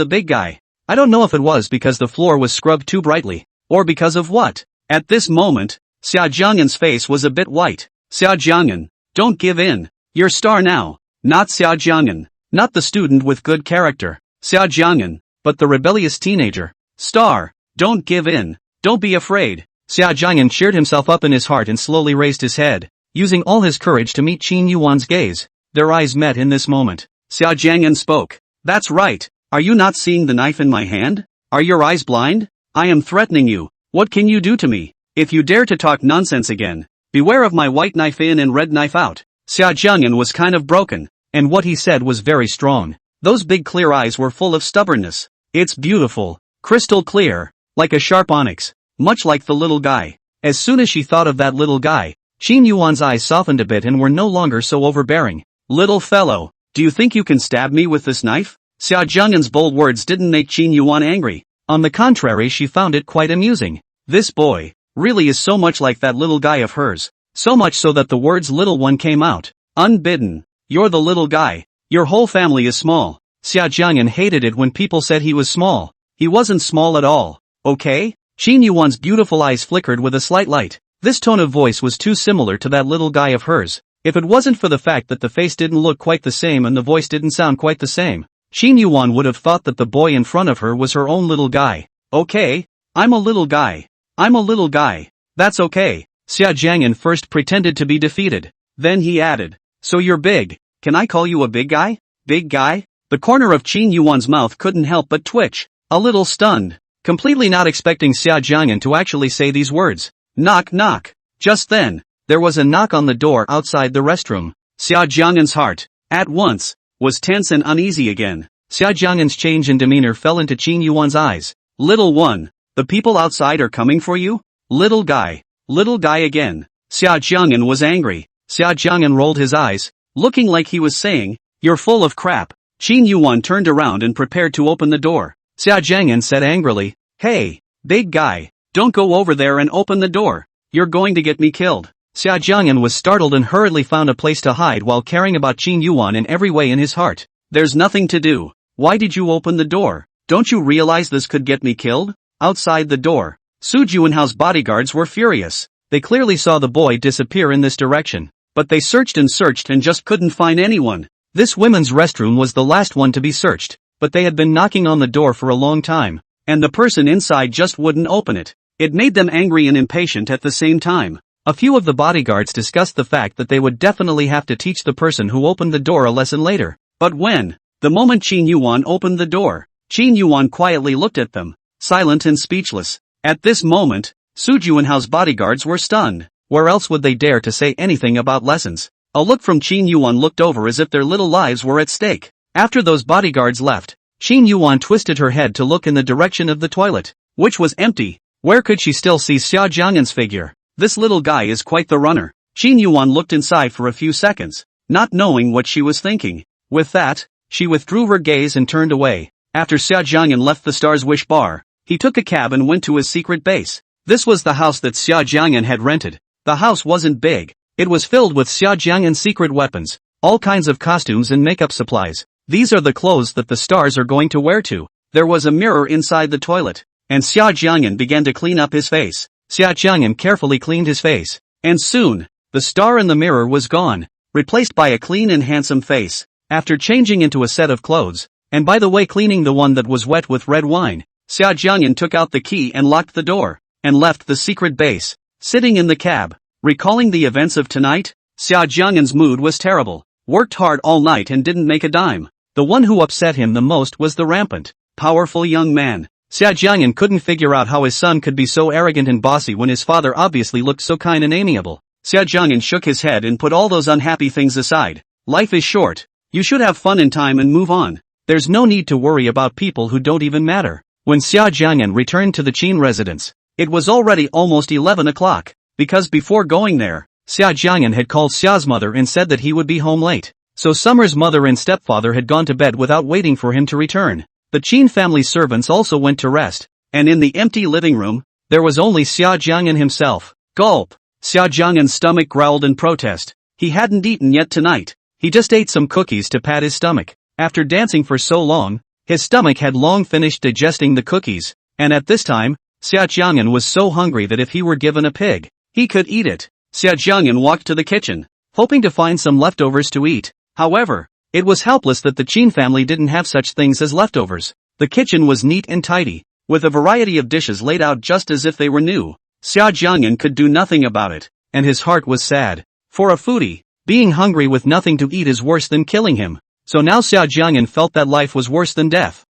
the Big Guy. I don't know if it was because the floor was scrubbed too brightly, or because of what. At this moment, Xia Jiang'an's face was a bit white. Xia Jiang'an, don't give in. You're Star now. Not Xia Jiang'an. Not the student with good character. Xia Jiang'an, but the rebellious teenager. Star, don't give in. Don't be afraid. Xia Jiang'an cheered himself up in his heart and slowly raised his head, using all his courage to meet Qin Yuan's gaze. Their eyes met in this moment. Xia Jiang'an spoke. That's right. Are you not seeing the knife in my hand? Are your eyes blind? I am threatening you. What can you do to me? If you dare to talk nonsense again, beware of my white knife in and red knife out. Xia Jiang'an was kind of broken, and what he said was very strong. Those big clear eyes were full of stubbornness. It's beautiful, crystal clear, like a sharp onyx, much like the little guy. As soon as she thought of that little guy, Qin Yuan's eyes softened a bit and were no longer so overbearing. Little fellow, do you think you can stab me with this knife? Xia Jiang'an's bold words didn't make Qin Yuan angry. On the contrary, she found it quite amusing. This boy really is so much like that little guy of hers. So much so that the words little one came out. Unbidden. You're the little guy. Your whole family is small. Xia Jiang'an hated it when people said he was small. He wasn't small at all. Okay? Qin Yuan's beautiful eyes flickered with a slight light. This tone of voice was too similar to that little guy of hers. If it wasn't for the fact that the face didn't look quite the same and the voice didn't sound quite the same, Qin Yuan would have thought that the boy in front of her was her own little guy. Okay, I'm a little guy. I'm a little guy. That's okay. Xia Jiang'an first pretended to be defeated. Then he added, so you're big. Can I call you a big guy? Big guy? The corner of Qin Yuan's mouth couldn't help but twitch, a little stunned, completely not expecting Xia Jiang'an to actually say these words. Knock knock. Just then, there was a knock on the door outside the restroom. Xia Jiang'an's heart, at once, was tense and uneasy again. Xia Jiang'an's change in demeanor fell into Qin Yuan's eyes. Little one, the people outside are coming for you? Little guy again. Xia Jiang'an was angry. Xia Jiang'an rolled his eyes, looking like he was saying, you're full of crap. Qin Yuan turned around and prepared to open the door. Xia Jiang'an said angrily, hey, big guy, don't go over there and open the door. You're going to get me killed. Xia Jiang'an was startled and hurriedly found a place to hide while caring about Qin Yuan in every way in his heart. There's nothing to do. Why did you open the door? Don't you realize this could get me killed? Outside the door, Su Juanhao's bodyguards were furious. They clearly saw the boy disappear in this direction, but they searched and just couldn't find anyone. This women's restroom was the last one to be searched, but they had been knocking on the door for a long time, and the person inside just wouldn't open it. It made them angry and impatient at the same time. A few of the bodyguards discussed the fact that they would definitely have to teach the person who opened the door a lesson later. But the moment Qin Yuan opened the door, Qin Yuan quietly looked at them, silent and speechless. At this moment, Su Juanhao's bodyguards were stunned. Where else would they dare to say anything about lessons? A look from Qin Yuan looked over as if their little lives were at stake. After those bodyguards left, Qin Yuan twisted her head to look in the direction of the toilet, which was empty. Where could she still see Xia Jiang'an's figure? This little guy is quite the runner. Qin Yuan looked inside for a few seconds, not knowing what she was thinking. With that, she withdrew her gaze and turned away. After Xia Jiang'an left the Star's Wish bar, he took a cab and went to his secret base. This was the house that Xia Jiang'an had rented. The house wasn't big. It was filled with Xia Jiang'an's secret weapons, all kinds of costumes and makeup supplies. These are the clothes that the stars are going to wear too. There was a mirror inside the toilet, and Xia Jiang'an began to clean up his face. Xia Jiang'an carefully cleaned his face, and soon, the star in the mirror was gone, replaced by a clean and handsome face. After changing into a set of clothes, and by the way cleaning the one that was wet with red wine, Xia Jiang'an took out the key and locked the door, and left the secret base. Sitting in the cab, Recalling the events of tonight, Xia Jiang'an's mood was terrible. Worked hard all night and didn't make a dime. The one who upset him the most was the rampant, powerful young man. Xia Jiang'an couldn't figure out how his son could be so arrogant and bossy when his father obviously looked so kind and amiable. Xia Jiang'an shook his head and put all those unhappy things aside. Life is short. You should have fun in time and move on. There's no need to worry about people who don't even matter. When Xia Jiang'an returned to the Qin residence, it was already almost 11 o'clock, because before going there, Xia Jiang'an had called Xia's mother and said that he would be home late. So Summer's mother and stepfather had gone to bed without waiting for him to return. The Qin family's servants also went to rest, and in the empty living room, there was only Xia Jiang'an himself. Gulp! Xia Jiang'an's stomach growled in protest. He hadn't eaten yet tonight. He just ate some cookies to pad his stomach. After dancing for so long, his stomach had long finished digesting the cookies, and at this time, Xia Jiang'an was so hungry that if he were given a pig, he could eat it. Xia Jiang'an walked to the kitchen, hoping to find some leftovers to eat. However, it was helpless that the Qin family didn't have such things as leftovers. The kitchen was neat and tidy, with a variety of dishes laid out just as if they were new. Xia Jiang'an could do nothing about it, and his heart was sad. For a foodie, being hungry with nothing to eat is worse than killing him. So now Xia Jiang'an felt that life was worse than death.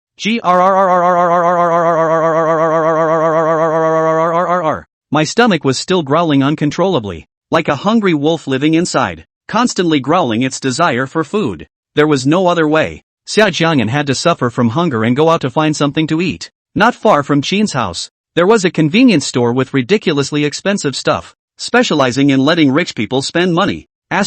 My stomach was still growling uncontrollably, like a hungry wolf living inside, constantly growling its desire for food. There was no other way. Xia Jiang'an had to suffer from hunger and go out to find something to eat. Not far from Qin's house, there was a convenience store with ridiculously expensive stuff, specializing in letting rich people spend money. A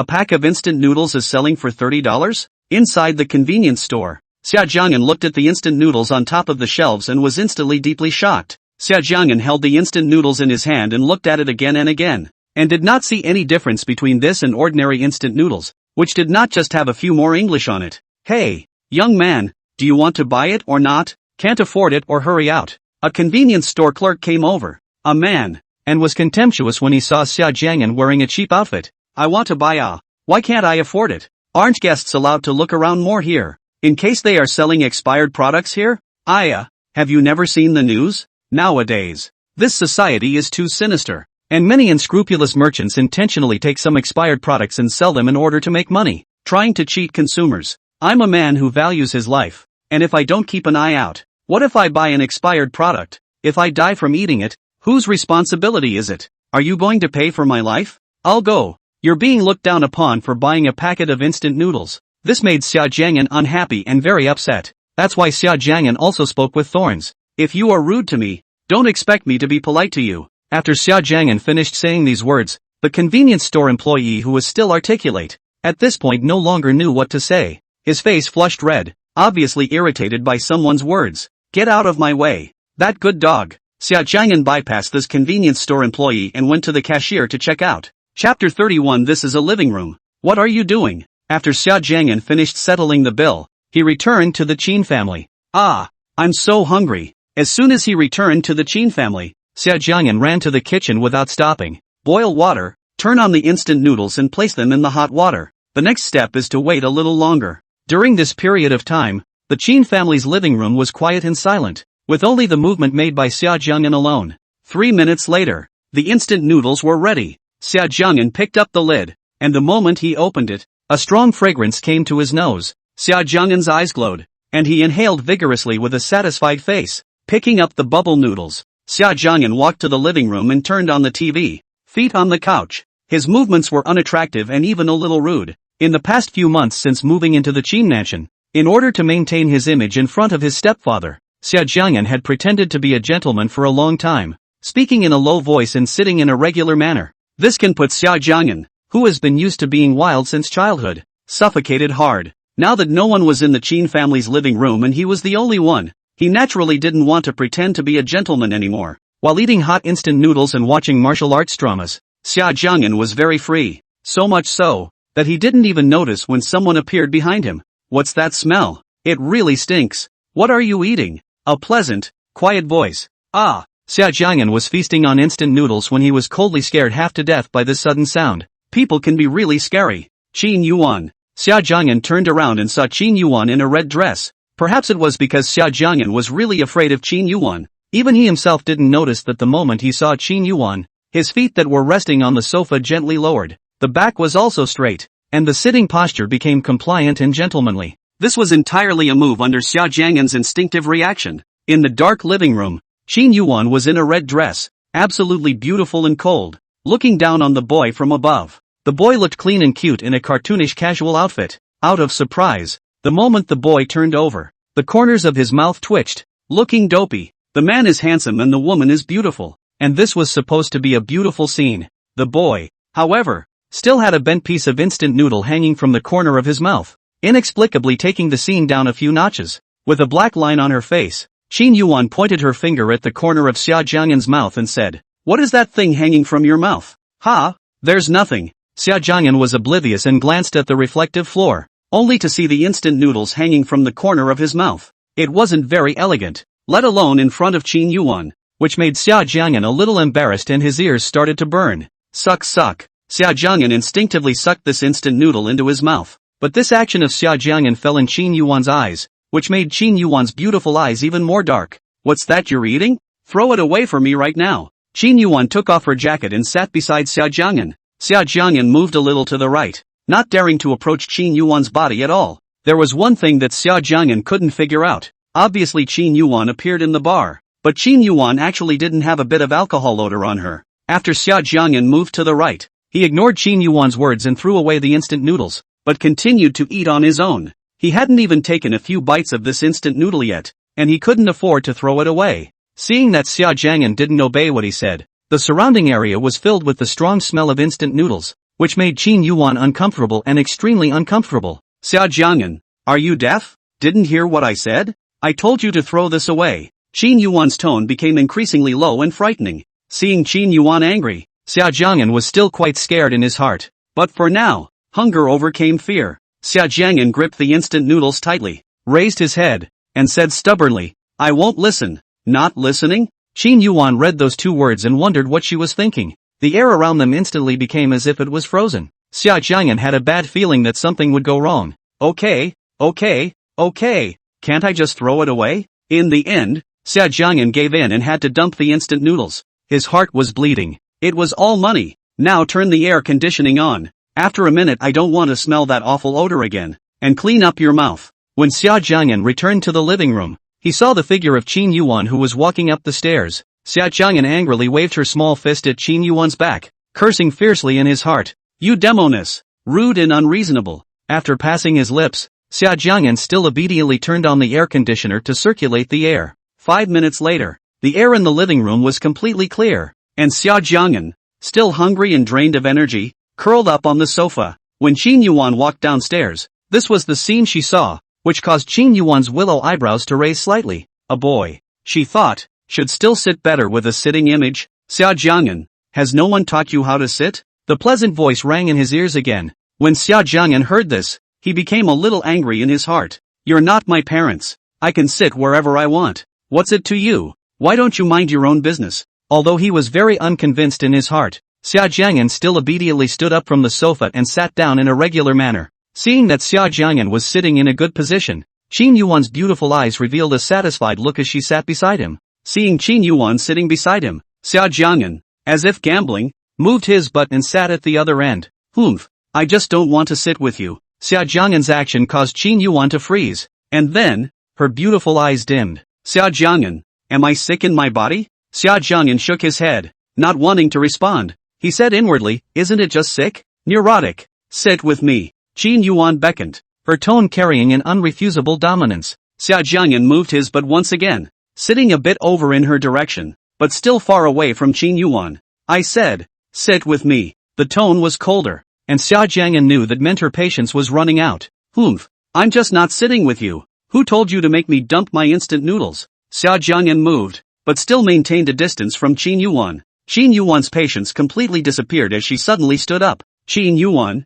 pack of instant noodles is selling for $30? Inside the convenience store, Xia Jiang'an looked at the instant noodles on top of the shelves and was instantly deeply shocked. Xia Jiang'an held the instant noodles in his hand and looked at it again and again, and did not see any difference between this and ordinary instant noodles, which did not just have a few more English on it. Hey, young man, do you want to buy it or not? Can't afford it or hurry out. A convenience store clerk came over, a man, and was contemptuous when he saw Xia Jiang'an wearing a cheap outfit. I want to buy why can't I afford it? Aren't guests allowed to look around more here, in case they are selling expired products here? Have you never seen the news? Nowadays, this society is too sinister, and many unscrupulous merchants intentionally take some expired products and sell them in order to make money, trying to cheat consumers. I'm a man who values his life, and if I don't keep an eye out, what if I buy an expired product? If I die from eating it, whose responsibility is it? Are you going to pay for my life? I'll go. You're being looked down upon for buying a packet of instant noodles. This made Xia Jiang'an unhappy and very upset. That's why Xia Jiang'an also spoke with thorns. If you are rude to me, don't expect me to be polite to you. After Xia Jiang'an finished saying these words, the convenience store employee, who was still articulate, at this point no longer knew what to say. His face flushed red, obviously irritated by someone's words. Get out of my way. That good dog. Xia Jiang'an bypassed this convenience store employee and went to the cashier to check out. Chapter 31. This is a living room. What are you doing? After Xia Jiang'an finished settling the bill, he returned to the Qin family. I'm so hungry. As soon as he returned to the Qin family, Xia Jiang'an ran to the kitchen without stopping. Boil water, turn on the instant noodles and place them in the hot water. The next step is to wait a little longer. During this period of time, the Qin family's living room was quiet and silent, with only the movement made by Xia Jiang'an alone. 3 minutes later, the instant noodles were ready. Xia Jiang'an picked up the lid, and the moment he opened it, a strong fragrance came to his nose. Xia Jiang'an's eyes glowed, and he inhaled vigorously with a satisfied face. Picking up the bubble noodles, Xia Jiang'an walked to the living room and turned on the TV. Feet on the couch. His movements were unattractive and even a little rude. In the past few months since moving into the Qin mansion, in order to maintain his image in front of his stepfather, Xia Jiang'an had pretended to be a gentleman for a long time, speaking in a low voice and sitting in a regular manner. This can put Xia Jiang'an, who has been used to being wild since childhood, suffocated hard. Now that no one was in the Qin family's living room and he was the only one, he naturally didn't want to pretend to be a gentleman anymore. While eating hot instant noodles and watching martial arts dramas, Xia Jiang'an was very free, so much so that he didn't even notice when someone appeared behind him. What's that smell? It really stinks. What are you eating? A pleasant, quiet voice. Xia Jiang'an was feasting on instant noodles when he was coldly scared half to death by this sudden sound. People can be really scary. Qin Yuwan. Xia Jiang'an turned around and saw Qin Yuwan in a red dress. Perhaps it was because Xia Jiang'an was really afraid of Qin Yuwan, Even he himself didn't notice that the moment he saw Qin Yuwan, his feet that were resting on the sofa gently lowered, the back was also straight, and the sitting posture became compliant and gentlemanly. This was entirely a move under Xia Jiang'an's instinctive reaction. In the dark living room, Qin Yuwan was in a red dress, absolutely beautiful and cold, looking down on the boy from above. The boy looked clean and cute in a cartoonish casual outfit. Out of surprise, the moment the boy turned over, the corners of his mouth twitched, looking dopey. The man is handsome and the woman is beautiful, and this was supposed to be a beautiful scene. The boy, however, still had a bent piece of instant noodle hanging from the corner of his mouth, inexplicably taking the scene down a few notches. With a black line on her face, Qin Yuwan pointed her finger at the corner of Xia Jiang'an's mouth and said, "What is that thing hanging from your mouth?" "Ha, there's nothing." Xia Jiang'an was oblivious and glanced at the reflective floor, only to see the instant noodles hanging from the corner of his mouth. It wasn't very elegant, let alone in front of Qin Yuwan, which made Xia Jiang'an a little embarrassed and his ears started to burn. Suck suck. Xia Jiang'an instinctively sucked this instant noodle into his mouth, but this action of Xia Jiang'an fell in Qin Yuwan's eyes, which made Qin Yuwan's beautiful eyes even more dark. "What's that you're eating? Throw it away for me right now." Qin Yuwan took off her jacket and sat beside Xia Jiang'an. Xia Jiang'an moved a little to the right, not daring to approach Qin Yuwan's body at all. There was one thing that Xia Jiang'an couldn't figure out. Obviously Qin Yuwan appeared in the bar, but Qin Yuwan actually didn't have a bit of alcohol odor on her. After Xia Jiang'an moved to the right, he ignored Qin Yuwan's words and threw away the instant noodles, but continued to eat on his own. He hadn't even taken a few bites of this instant noodle yet, and he couldn't afford to throw it away. Seeing that Xia Jiang'an didn't obey what he said, the surrounding area was filled with the strong smell of instant noodles, which made Qin Yuwan uncomfortable and extremely uncomfortable. "Xia Jiang'an, are you deaf? Didn't hear what I said? I told you to throw this away." Qin Yuwan's tone became increasingly low and frightening. Seeing Qin Yuwan angry, Xia Jiang'an was still quite scared in his heart. But for now, hunger overcame fear. Xia Jiang'an gripped the instant noodles tightly, raised his head, and said stubbornly, "I won't listen." "Not listening?" Qin Yuwan read those two words and wondered what she was thinking. The air around them instantly became as if it was frozen. Xia Jiang'an had a bad feeling that something would go wrong. Okay, can't I just throw it away?" In the end, Xia Jiang'an gave in and had to dump the instant noodles. His heart was bleeding. It was all money. "Now turn the air conditioning on. After a minute I don't want to smell that awful odor again. And clean up your mouth." When Xia Jiang'an returned to the living room, he saw the figure of Qin Yuwan who was walking up the stairs. Xia Jiang'an angrily waved her small fist at Qin Yuwan's back, cursing fiercely in his heart. "You demoness! Rude and unreasonable." After passing his lips, Xia Jiang'an still obediently turned on the air conditioner to circulate the air. 5 minutes later, the air in the living room was completely clear, and Xia Jiang'an, still hungry and drained of energy, curled up on the sofa. When Qin Yuwan walked downstairs, this was the scene she saw, which caused Qin Yuwan's willow eyebrows to raise slightly. A boy, she thought, should still sit better with a sitting image. "Xia Jiang'an, has no one taught you how to sit?" The pleasant voice rang in his ears again. When Xia Jiang'an heard this, he became a little angry in his heart. "You're not my parents. I can sit wherever I want. What's it to you? Why don't you mind your own business?" Although he was very unconvinced in his heart, Xia Jiang'an still obediently stood up from the sofa and sat down in a regular manner. Seeing that Xia Jiang'an was sitting in a good position, Qin Yuwan's beautiful eyes revealed a satisfied look as she sat beside him. Seeing Qin Yuwan sitting beside him, Xia Jiang'an, as if gambling, moved his butt and sat at the other end. "Humph, I just don't want to sit with you." Xia Jiang'an's action caused Qin Yuwan to freeze, and then, her beautiful eyes dimmed. "Xia Jiang'an, am I sick in my body?" Xia Jiang'an shook his head, not wanting to respond. He said inwardly, "Isn't it just sick? Neurotic. Sit with me." Qin Yuwan beckoned, her tone carrying an unrefusable dominance. Xia Jiang'an moved his butt once again, sitting a bit over in her direction, but still far away from Qin Yuwan. "I said, sit with me." The tone was colder, and Xia Jiang'an knew that meant her patience was running out. "Humph, I'm just not sitting with you. Who told you to make me dump my instant noodles?" Xia Jiang'an moved, but still maintained a distance from Qin Yuwan. Qin Yuwan's patience completely disappeared as she suddenly stood up. "Qin Yuwan,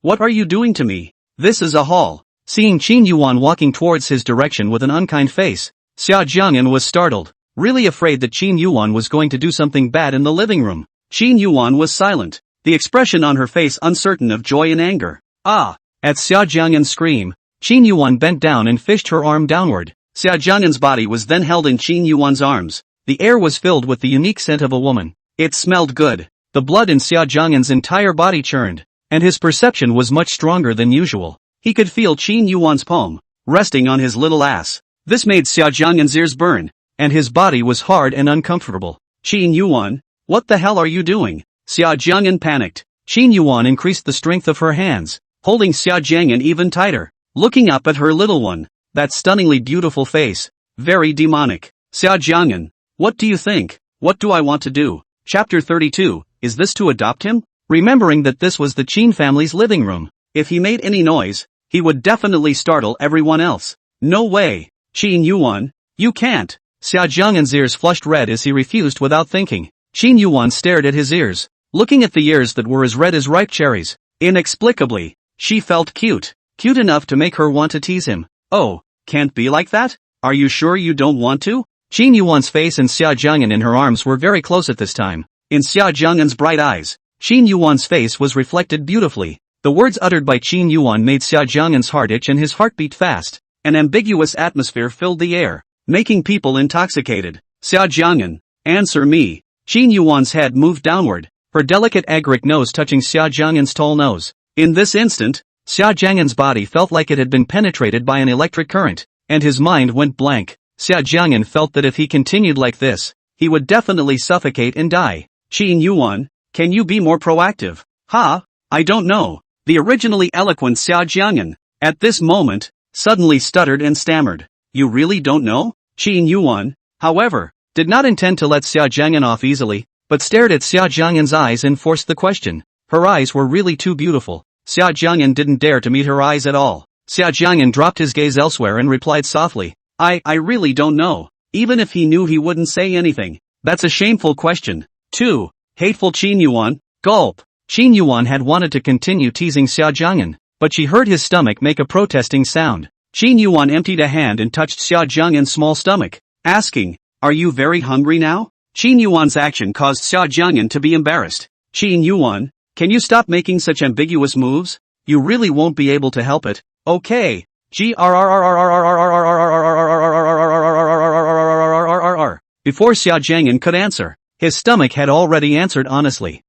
what are you doing to me? This is a hall." Seeing Qin Yuwan walking towards his direction with an unkind face, Xia Jiang'an was startled, really afraid that Qin Yuwan was going to do something bad in the living room. Qin Yuwan was silent, the expression on her face uncertain of joy and anger. "Ah!" At Xia Jiang'an's scream, Qin Yuwan bent down and fished her arm downward. Xia Jiang'an's body was then held in Qin Yuan's arms. The air was filled with the unique scent of a woman. It smelled good. The blood in Xia Jiang'an's entire body churned, and his perception was much stronger than usual. He could feel Qin Yuan's palm resting on his little ass. This made Xia Jiang'an's ears burn, and his body was hard and uncomfortable. Qin Yuan, what the hell are you doing? Xia Jiang'an panicked. Qin Yuan increased the strength of her hands, holding Xia Jiang'an even tighter, looking up at her little one. That stunningly beautiful face. Very demonic. Xia Jiang'an, what do you think? What do I want to do? Chapter 32, is this to adopt him? Remembering that this was the Qin family's living room, if he made any noise, he would definitely startle everyone else. No way. Qin Yuan, you can't. Xia Jiang'an's ears flushed red as he refused without thinking. Qin Yuan stared at his ears, looking at the ears that were as red as ripe cherries. Inexplicably, she felt cute. Cute enough to make her want to tease him. Oh, can't be like that? Are you sure you don't want to? Qin Yuan's face and Xia Jiang'an in her arms were very close at this time. In Xia Jiang'an's bright eyes, Qin Yuan's face was reflected beautifully. The words uttered by Qin Yuan made Xia Jiang'an's heart itch and his heart beat fast. An ambiguous atmosphere filled the air, making people intoxicated. Xia Jiang'an, answer me. Qin Yuan's head moved downward, her delicate agaric nose touching Xia Jiang'an's tall nose. In this instant, Xia Jiang'an's body felt like it had been penetrated by an electric current, and his mind went blank. Xia Jiang'an felt that if he continued like this, he would definitely suffocate and die. Qin Yuan, can you be more proactive? I don't know. The originally eloquent Xia Jiang'an, at this moment, suddenly stuttered and stammered. You really don't know? Qin Yuan, however, did not intend to let Xia Jiang'an off easily, but stared at Xia Jiang'an's eyes and forced the question. Her eyes were really too beautiful. Xia Jiang'an didn't dare to meet her eyes at all. Xia Jiang'an dropped his gaze elsewhere and replied softly. I really don't know. Even if he knew, he wouldn't say anything. That's a shameful question. 2. Hateful Qin Yuan, gulp. Qin Yuan had wanted to continue teasing Xia Jiang'an, but she heard his stomach make a protesting sound. Qin Yuan emptied a hand and touched Xia Jiang'an's small stomach, asking, are you very hungry now? Qin Yuan's action caused Xia Jiang'an to be embarrassed. Qin Yuan, can you stop making such ambiguous moves? You really won't be able to help it. Okay. Before Xia Jiang'an could answer, his stomach had already answered honestly.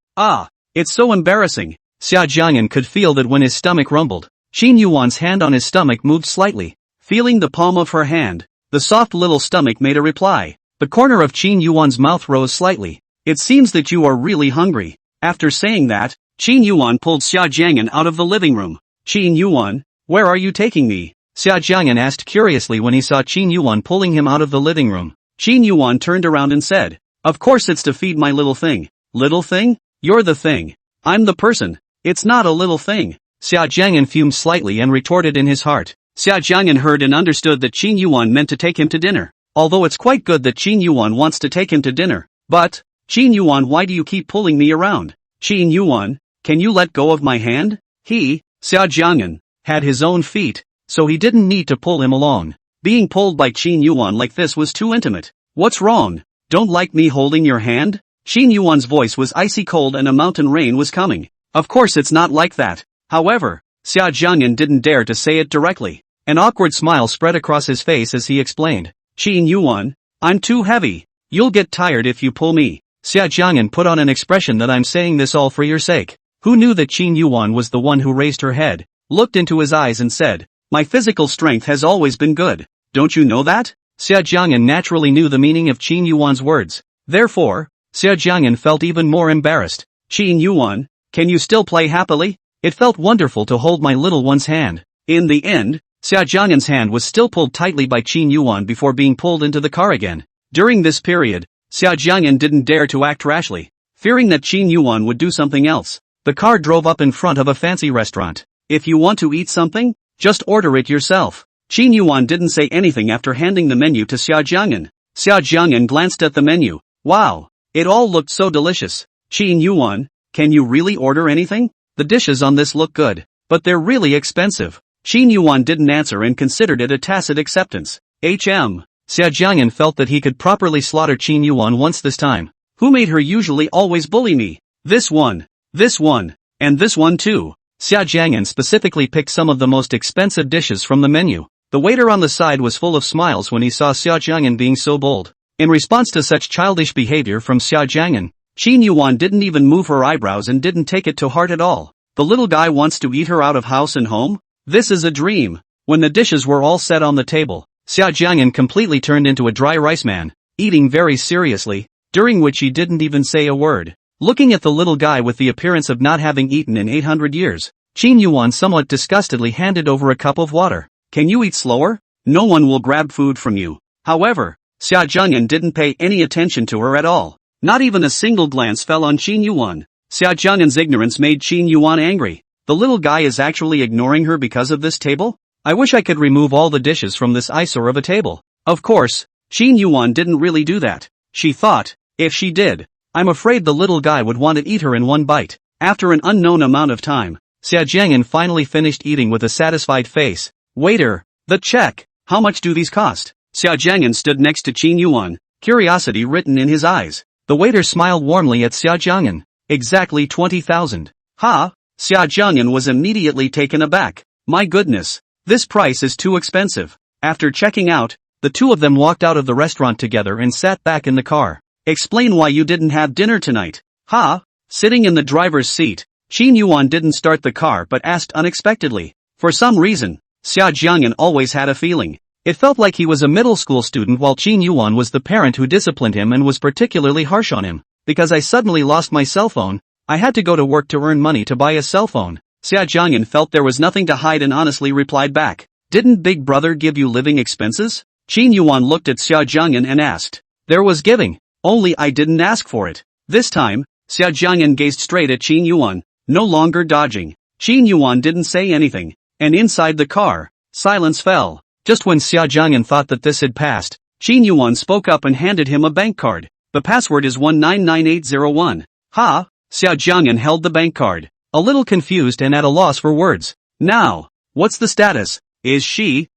It's so embarrassing. Xia Jiang'an could feel that when his stomach rumbled. Qin Yuan's hand on his stomach moved slightly. Feeling the palm of her hand, the soft little stomach made a reply. The corner of Qin Yuan's mouth rose slightly. It seems that you are really hungry. After saying that, Qin Yuan pulled Xia Jiang'an out of the living room. Qin Yuan, where are you taking me? Xia Jiang'an asked curiously when he saw Qin Yuan pulling him out of the living room. Qin Yuan turned around and said, of course it's to feed my little thing. Little thing? You're the thing. I'm the person. It's not a little thing. Xia Jiang'an fumed slightly and retorted in his heart. Xia Jiang'an heard and understood that Qin Yuan meant to take him to dinner. Although it's quite good that Qin Yuan wants to take him to dinner. But, Qin Yuan, why do you keep pulling me around? Qin Yuan, can you let go of my hand? Xia Jiang'an, had his own feet, so he didn't need to pull him along. Being pulled by Qin Yuan like this was too intimate. What's wrong? Don't like me holding your hand? Qin Yuan's voice was icy cold and a mountain rain was coming. Of course it's not like that. However, Xia Jiang'an didn't dare to say it directly. An awkward smile spread across his face as he explained. Qin Yuan, I'm too heavy. You'll get tired if you pull me. Xia Jiang'an put on an expression that I'm saying this all for your sake. Who knew that Qin Yuan was the one who raised her head, looked into his eyes and said, my physical strength has always been good. Don't you know that? Xia Jiang'an naturally knew the meaning of Qin Yuan's words. Therefore, Xia Jiang'an felt even more embarrassed. Qin Yuan, can you still play happily? It felt wonderful to hold my little one's hand. In the end, Xia Jiang'an's hand was still pulled tightly by Qin Yuan before being pulled into the car again. During this period, Xia Jiang'an didn't dare to act rashly, fearing that Qin Yuan would do something else. The car drove up in front of a fancy restaurant. If you want to eat something, just order it yourself. Qin Yuan didn't say anything after handing the menu to Xia Jiang'an. Xia Jiang'an glanced at the menu. Wow, it all looked so delicious. Qin Yuan, can you really order anything? The dishes on this look good, but they're really expensive. Qin Yuan didn't answer and considered it a tacit acceptance. Xia Jiang'an felt that he could properly slaughter Qin Yuan once this time. Who made her usually always bully me? This one, and this one too. Xia Jiang'an specifically picked some of the most expensive dishes from the menu. The waiter on the side was full of smiles when he saw Xia Jiang'an being so bold. In response to such childish behavior from Xia Jiang'an, Qin Yuwan didn't even move her eyebrows and didn't take it to heart at all. The little guy wants to eat her out of house and home? This is a dream. When the dishes were all set on the table, Xia Jiang'an completely turned into a dry rice man, eating very seriously, during which he didn't even say a word. Looking at the little guy with the appearance of not having eaten in 800 years, Qin Yuwan somewhat disgustedly handed over a cup of water. Can you eat slower? No one will grab food from you. However, Xia Jiang'an didn't pay any attention to her at all. Not even a single glance fell on Qin Yuwan. Xia Jiang'an's ignorance made Qin Yuwan angry. The little guy is actually ignoring her because of this table? I wish I could remove all the dishes from this eyesore of a table. Of course, Qin Yuwan didn't really do that. She thought, if she did, I'm afraid the little guy would want to eat her in one bite. After an unknown amount of time, Xia Jiang'an finally finished eating with a satisfied face. Waiter, the check. How much do these cost? Xia Jiang'an stood next to Qin Yuwan, curiosity written in his eyes. The waiter smiled warmly at Xia Jiang'an. Exactly 20,000. Ha! Xia Jiang'an was immediately taken aback. My goodness, this price is too expensive. After checking out, the two of them walked out of the restaurant together and sat back in the car. Explain why you didn't have dinner tonight. Ha! Sitting in the driver's seat, Qin Yuwan didn't start the car but asked unexpectedly. For some reason, Xia Jiang'an always had a feeling. It felt like he was a middle school student while Qin Yuwan was the parent who disciplined him and was particularly harsh on him. Because I suddenly lost my cell phone, I had to go to work to earn money to buy a cell phone. Xia Jiang'an felt there was nothing to hide and honestly replied back. Didn't Big Brother give you living expenses? Qin Yuwan looked at Xia Jiang'an and asked. There was giving, only I didn't ask for it. This time, Xia Jiang'an gazed straight at Qin Yuwan, no longer dodging. Qin Yuwan didn't say anything, and inside the car, silence fell. Just when Xia Jiang'an thought that this had passed, Qin Yuwan spoke up and handed him a bank card. The password is 199801. Ha! Xia Jiang'an held the bank card, a little confused and at a loss for words. Now, what's the status? Is she,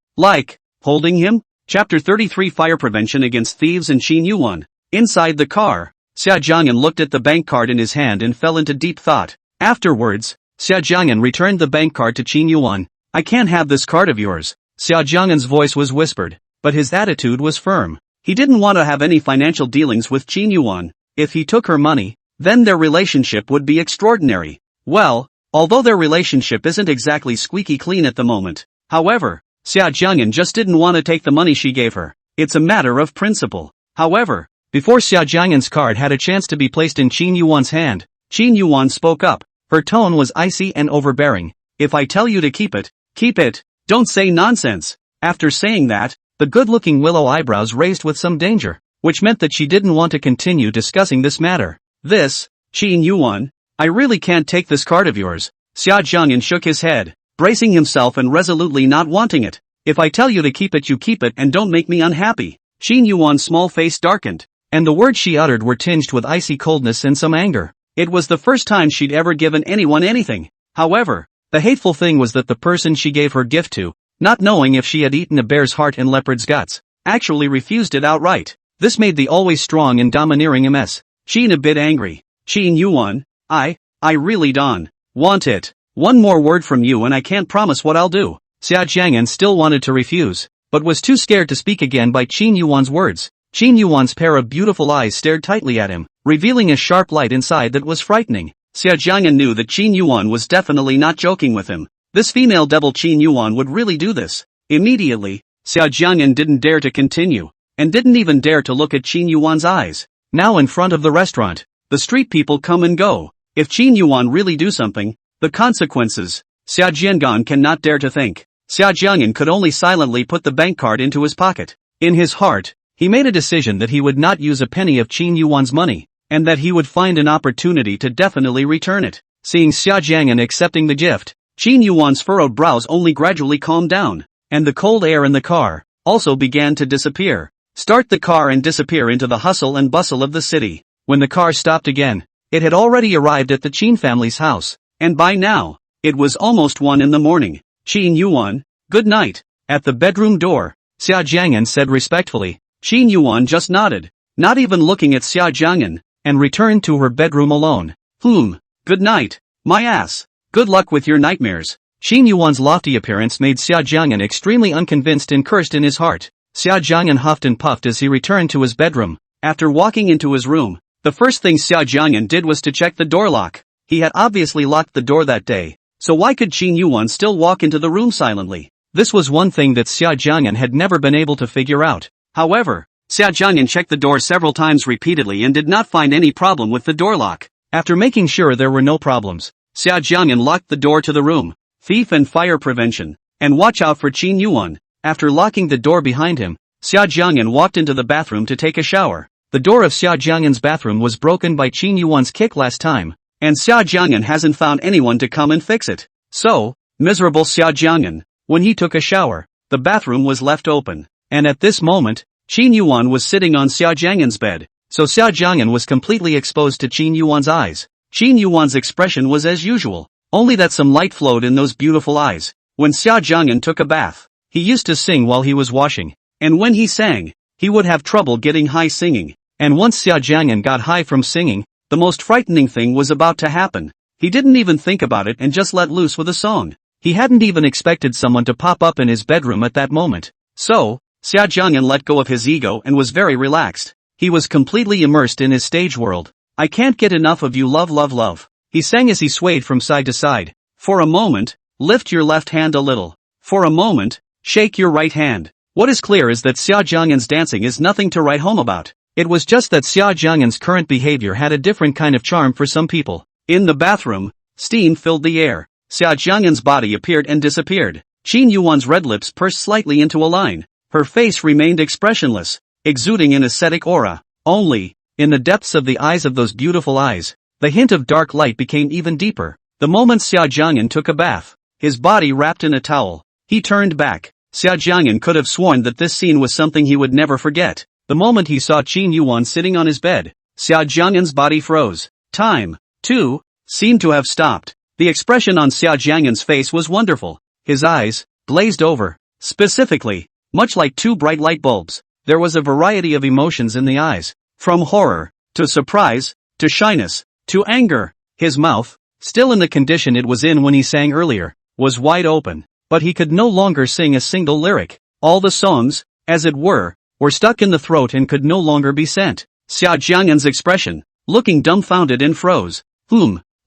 holding him? Chapter 33 Fire Prevention Against Thieves and Qin Yuwan. Inside the car, Xia Jiang'an looked at the bank card in his hand and fell into deep thought. Afterwards, Xia Jiang'an returned the bank card to Qin Yuwan. I can't have this card of yours. Xia Jiang'an's voice was whispered, but his attitude was firm. He didn't want to have any financial dealings with Qin Yuwan. If he took her money, then their relationship would be extraordinary. Well, although their relationship isn't exactly squeaky clean at the moment. However, Xia Jiang'an just didn't want to take the money she gave her. It's a matter of principle. However, before Xia Jiang'an's card had a chance to be placed in Qin Yuwan's hand, Qin Yuwan spoke up. Her tone was icy and overbearing. If I tell you to keep it, keep it. Don't say nonsense. After saying that, the good-looking willow eyebrows raised with some danger, which meant that she didn't want to continue discussing this matter. Qin Yuwan, I really can't take this card of yours. Xia Jiang'an shook his head, bracing himself and resolutely not wanting it. If I tell you to keep it, you keep it and don't make me unhappy. Qin Yuwan's small face darkened, and the words she uttered were tinged with icy coldness and some anger. It was the first time she'd ever given anyone anything. However, the hateful thing was that the person she gave her gift to, not knowing if she had eaten a bear's heart and leopard's guts, actually refused it outright. This made the always strong and domineering Ms. Qin a bit angry. Qin Yuwan, I really don't want it. One more word from you and I can't promise what I'll do. Xia Jiang'an still wanted to refuse, but was too scared to speak again by Qin Yuwan's words. Qin Yuwan's pair of beautiful eyes stared tightly at him, revealing a sharp light inside that was frightening. Xia Jiang'an knew that Qin Yuwan was definitely not joking with him. This female devil Qin Yuwan would really do this. Immediately, Xia Jiang'an didn't dare to continue, and didn't even dare to look at Qin Yuwan's eyes. Now in front of the restaurant, the street people come and go. If Qin Yuwan really do something, the consequences, Xia Jiang'an cannot dare to think. Xia Jiang'an could only silently put the bank card into his pocket. In his heart, he made a decision that he would not use a penny of Qin Yuwan's money, and that he would find an opportunity to definitely return it. Seeing Xia Jiang'an accepting the gift, Qin Yuwan's furrowed brows only gradually calmed down, and the cold air in the car also began to disappear. Start the car and disappear into the hustle and bustle of the city. When the car stopped again, it had already arrived at the Qin family's house, and by now, it was almost 1 in the morning. Qin Yuwan, good night. At the bedroom door, Xia Jiang'an said respectfully. Qin Yuwan just nodded, not even looking at Xia Jiang'an, and returned to her bedroom alone. Good night, my ass. Good luck with your nightmares. Qin Yuan's lofty appearance made Xia Jiang'an extremely unconvinced and cursed in his heart. Xia Jiang'an huffed and puffed as he returned to his bedroom. After walking into his room, the first thing Xia Jiang'an did was to check the door lock. He had obviously locked the door that day, so why could Qin Yuan still walk into the room silently? This was one thing that Xia Jiang'an had never been able to figure out. However, Xia Jiang'an checked the door several times repeatedly and did not find any problem with the door lock. After making sure there were no problems, Xia Jiang'an locked the door to the room, thief and fire prevention, and watch out for Qin Yuan. After locking the door behind him, Xia Jiang'an walked into the bathroom to take a shower. The door of Xia Jiang'an's bathroom was broken by Qin Yuan's kick last time, and Xia Jiang'an hasn't found anyone to come and fix it. So, miserable Xia Jiang'an. When he took a shower, the bathroom was left open, and at this moment, Qin Yuan was sitting on Xia Jiang'an's bed, so Xia Jiang'an was completely exposed to Qin Yuan's eyes. Qin Yuan's expression was as usual, only that some light flowed in those beautiful eyes. When Xia Jiang'an took a bath, he used to sing while he was washing, and when he sang, he would have trouble getting high singing, and once Xia Jiang'an got high from singing, the most frightening thing was about to happen. He didn't even think about it and just let loose with a song. He hadn't even expected someone to pop up in his bedroom at that moment. So, Xia Jiang'an let go of his ego and was very relaxed. He was completely immersed in his stage world. I can't get enough of you, love, love, love. He sang as he swayed from side to side. For a moment, lift your left hand a little. For a moment, shake your right hand. What is clear is that Xia Jiang'an's dancing is nothing to write home about. It was just that Xia Jiang'an's current behavior had a different kind of charm for some people. In the bathroom, steam filled the air. Xia Jiang'an's body appeared and disappeared. Qin Yuan's red lips pursed slightly into a line. Her face remained expressionless, exuding an ascetic aura. Only, in the depths of the eyes of those beautiful eyes, the hint of dark light became even deeper. The moment Xia Jiang'an took a bath, his body wrapped in a towel, he turned back. Xia Jiang'an could have sworn that this scene was something he would never forget. The moment he saw Qin Yuan sitting on his bed, Xia Jiang'an's body froze. Time, too, seemed to have stopped. The expression on Xia Jiang'an's face was wonderful. His eyes glazed over. Specifically, much like two bright light bulbs, there was a variety of emotions in the eyes, from horror, to surprise, to shyness, to anger. His mouth, still in the condition it was in when he sang earlier, was wide open, but he could no longer sing a single lyric. All the songs, as it were stuck in the throat and could no longer be sent. Xia Jiang'an's expression, looking dumbfounded and froze.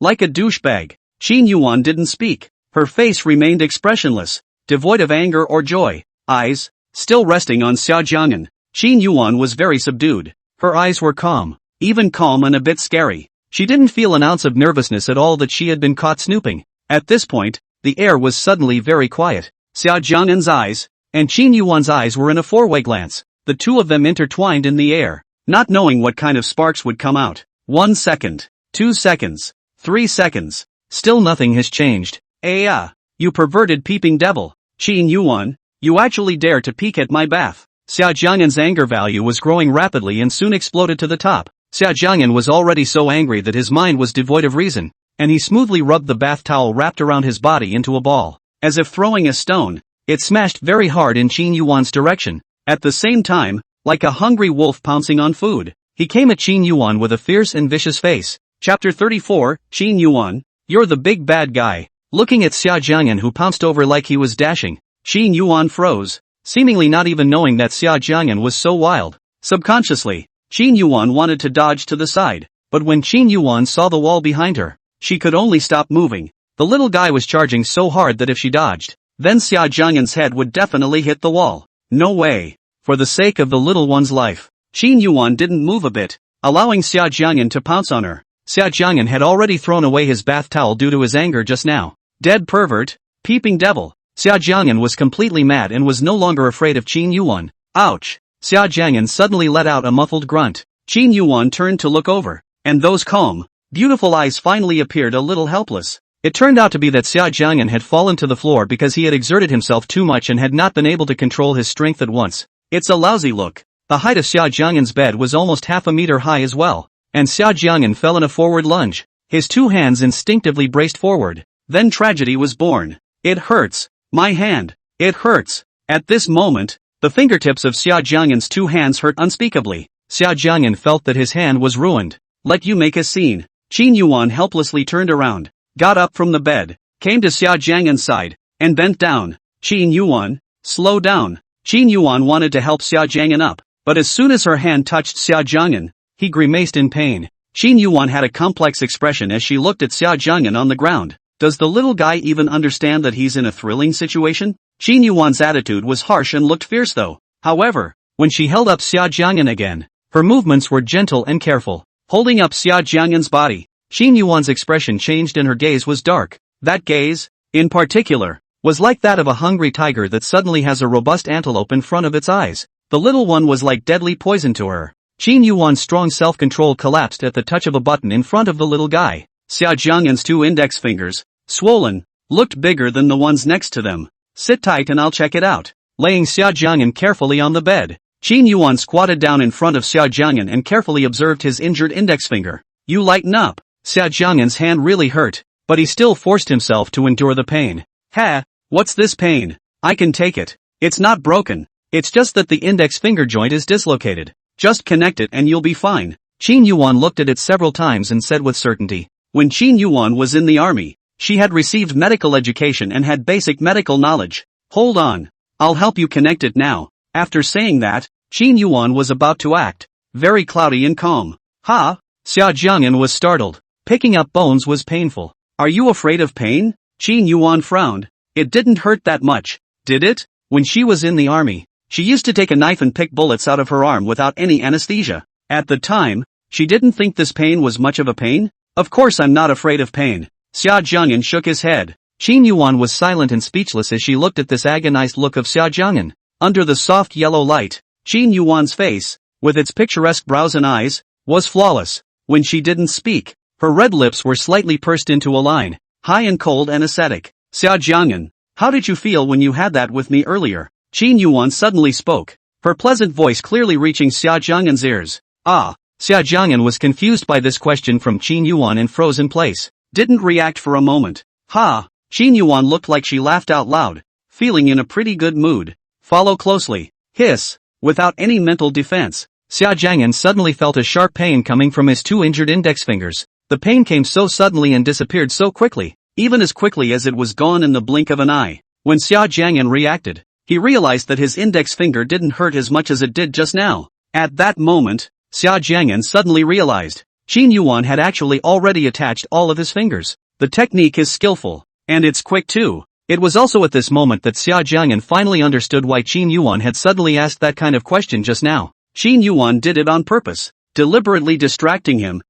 Like a douchebag. Qin Yuan didn't speak. Her face remained expressionless, devoid of anger or joy. Eyes, still resting on Xia Jiang'an. Qin Yuan was very subdued. Her eyes were calm, even calm and a bit scary. She didn't feel an ounce of nervousness at all that she had been caught snooping. At this point, the air was suddenly very quiet. Xia Jiang'an's eyes, and Qin Yuan's eyes were in a four-way glance. The two of them intertwined in the air, not knowing what kind of sparks would come out. 1 second, 2 seconds, 3 seconds. Still nothing has changed. You perverted peeping devil. Qin Yuan, you actually dare to peek at my bath. Xia Jiang'an's anger value was growing rapidly and soon exploded to the top. Xia Jiang'an was already so angry that his mind was devoid of reason, and he smoothly rubbed the bath towel wrapped around his body into a ball. As if throwing a stone, it smashed very hard in Qin Yuan's direction. At the same time, like a hungry wolf pouncing on food, he came at Qin Yuan with a fierce and vicious face. Chapter 34, Qin Yuan, you're the big bad guy. Looking at Xia Jiang'an who pounced over like he was dashing, Qin Yuan froze, seemingly not even knowing that Xia Jiang'an was so wild. Subconsciously, Qin Yuan wanted to dodge to the side, but when Qin Yuan saw the wall behind her, she could only stop moving. The little guy was charging so hard that if she dodged, then Xia Jiang'an's head would definitely hit the wall. No way. For the sake of the little one's life, Qin Yuan didn't move a bit, allowing Xia Jiang'an to pounce on her. Xia Jiang'an had already thrown away his bath towel due to his anger just now. Dead pervert, peeping devil. Xia Jiang'an was completely mad and was no longer afraid of Qin Yuan. Ouch! Xia Jiang'an suddenly let out a muffled grunt. Qin Yuan turned to look over, and those calm, beautiful eyes finally appeared a little helpless. It turned out to be that Xia Jiang'an had fallen to the floor because he had exerted himself too much and had not been able to control his strength at once. It's a lousy look. The height of Xia Jiang'an's bed was almost half a meter high as well, and Xia Jiang'an fell in a forward lunge. His two hands instinctively braced forward. Then tragedy was born. It hurts. My hand. It hurts. At this moment, the fingertips of Xia Jiang'an's two hands hurt unspeakably. Xia Jiang'an felt that his hand was ruined. Let you make a scene. Qin Yuan helplessly turned around, got up from the bed, came to Xia Jiang'an's side, and bent down. Qin Yuwan, slow down. Qin Yuwan wanted to help Xia Jiang'an up, but as soon as her hand touched Xia Jiang'an, he grimaced in pain. Qin Yuwan had a complex expression as she looked at Xia Jiang'an on the ground. Does the little guy even understand that he's in a thrilling situation? Qin Yuan's attitude was harsh and looked fierce though. However, when she held up Xia Jiang'an again, her movements were gentle and careful. Holding up Xia Jiang'an's body, Qin Yuan's expression changed and her gaze was dark. That gaze, in particular, was like that of a hungry tiger that suddenly has a robust antelope in front of its eyes. The little one was like deadly poison to her. Qin Yuan's strong self-control collapsed at the touch of a button in front of the little guy. Xia Jiang'an's 2 index fingers, swollen, looked bigger than the ones next to them. Sit tight and I'll check it out. Laying Xia Jiang'an carefully on the bed, Qin Yuwan squatted down in front of Xia Jiang'an and carefully observed his injured index finger. You lighten up. Xia Jiang'an's hand really hurt, but he still forced himself to endure the pain. Ha, what's this pain? I can take it. It's not broken. It's just that the index finger joint is dislocated. Just connect it and you'll be fine. Qin Yuwan looked at it several times and said with certainty. When Qin Yuwan was in the army, she had received medical education and had basic medical knowledge. Hold on. I'll help you connect it now. After saying that, Qin Yuwan was about to act, very cloudy and calm. Ha! Xia Jiang'an was startled. Picking up bones was painful. Are you afraid of pain? Qin Yuwan frowned. It didn't hurt that much, did it? When she was in the army, she used to take a knife and pick bullets out of her arm without any anesthesia. At the time, she didn't think this pain was much of a pain. Of course I'm not afraid of pain. Xia Jiang'an shook his head. Qin Yuwan was silent and speechless as she looked at this agonized look of Xia Jiang'an. Under the soft yellow light, Qin Yuwan's face, with its picturesque brows and eyes, was flawless. When she didn't speak, her red lips were slightly pursed into a line, high and cold and ascetic. Xia Jiang'an, how did you feel when you had that with me earlier? Qin Yuwan suddenly spoke, her pleasant voice clearly reaching Xia Jiang'an's ears. Ah, Xia Jiang'an was confused by this question from Qin Yuwan and froze in place. Didn't react for a moment. Ha! Qin Yuwan looked like she laughed out loud, feeling in a pretty good mood. Follow closely. Hiss. Without any mental defense, Xia Jiang'an suddenly felt a sharp pain coming from his 2 injured index fingers. The pain came so suddenly and disappeared so quickly, even as quickly as it was gone in the blink of an eye. When Xia Jiang'an reacted, he realized that his index finger didn't hurt as much as it did just now. At that moment, Xia Jiang'an suddenly realized, Qin Yuwan had actually already attached all of his fingers. The technique is skillful, and it's quick too. It was also at this moment that Xia Jiang'an finally understood why Qin Yuwan had suddenly asked that kind of question just now. Qin Yuwan did it on purpose, deliberately distracting him.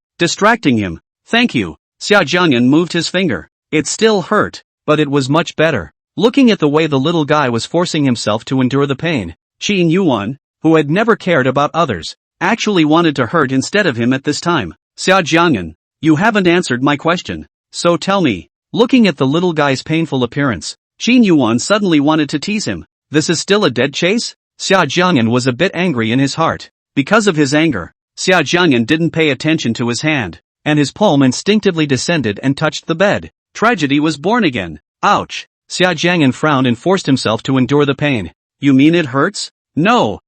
Thank you. Xia Jiang'an moved his finger. It still hurt, but it was much better. Looking at the way the little guy was forcing himself to endure the pain, Qin Yuwan, who had never cared about others, actually wanted to hurt instead of him at this time. Xia Jiang'an, you haven't answered my question. So tell me. Looking at the little guy's painful appearance, Qin Yuwan suddenly wanted to tease him. This is still a dead chase? Xia Jiang'an was a bit angry in his heart. Because of his anger, Xia Jiang'an didn't pay attention to his hand, and his palm instinctively descended and touched the bed. Tragedy was born again. Ouch! Xia Jiang'an frowned and forced himself to endure the pain. You mean it hurts? No.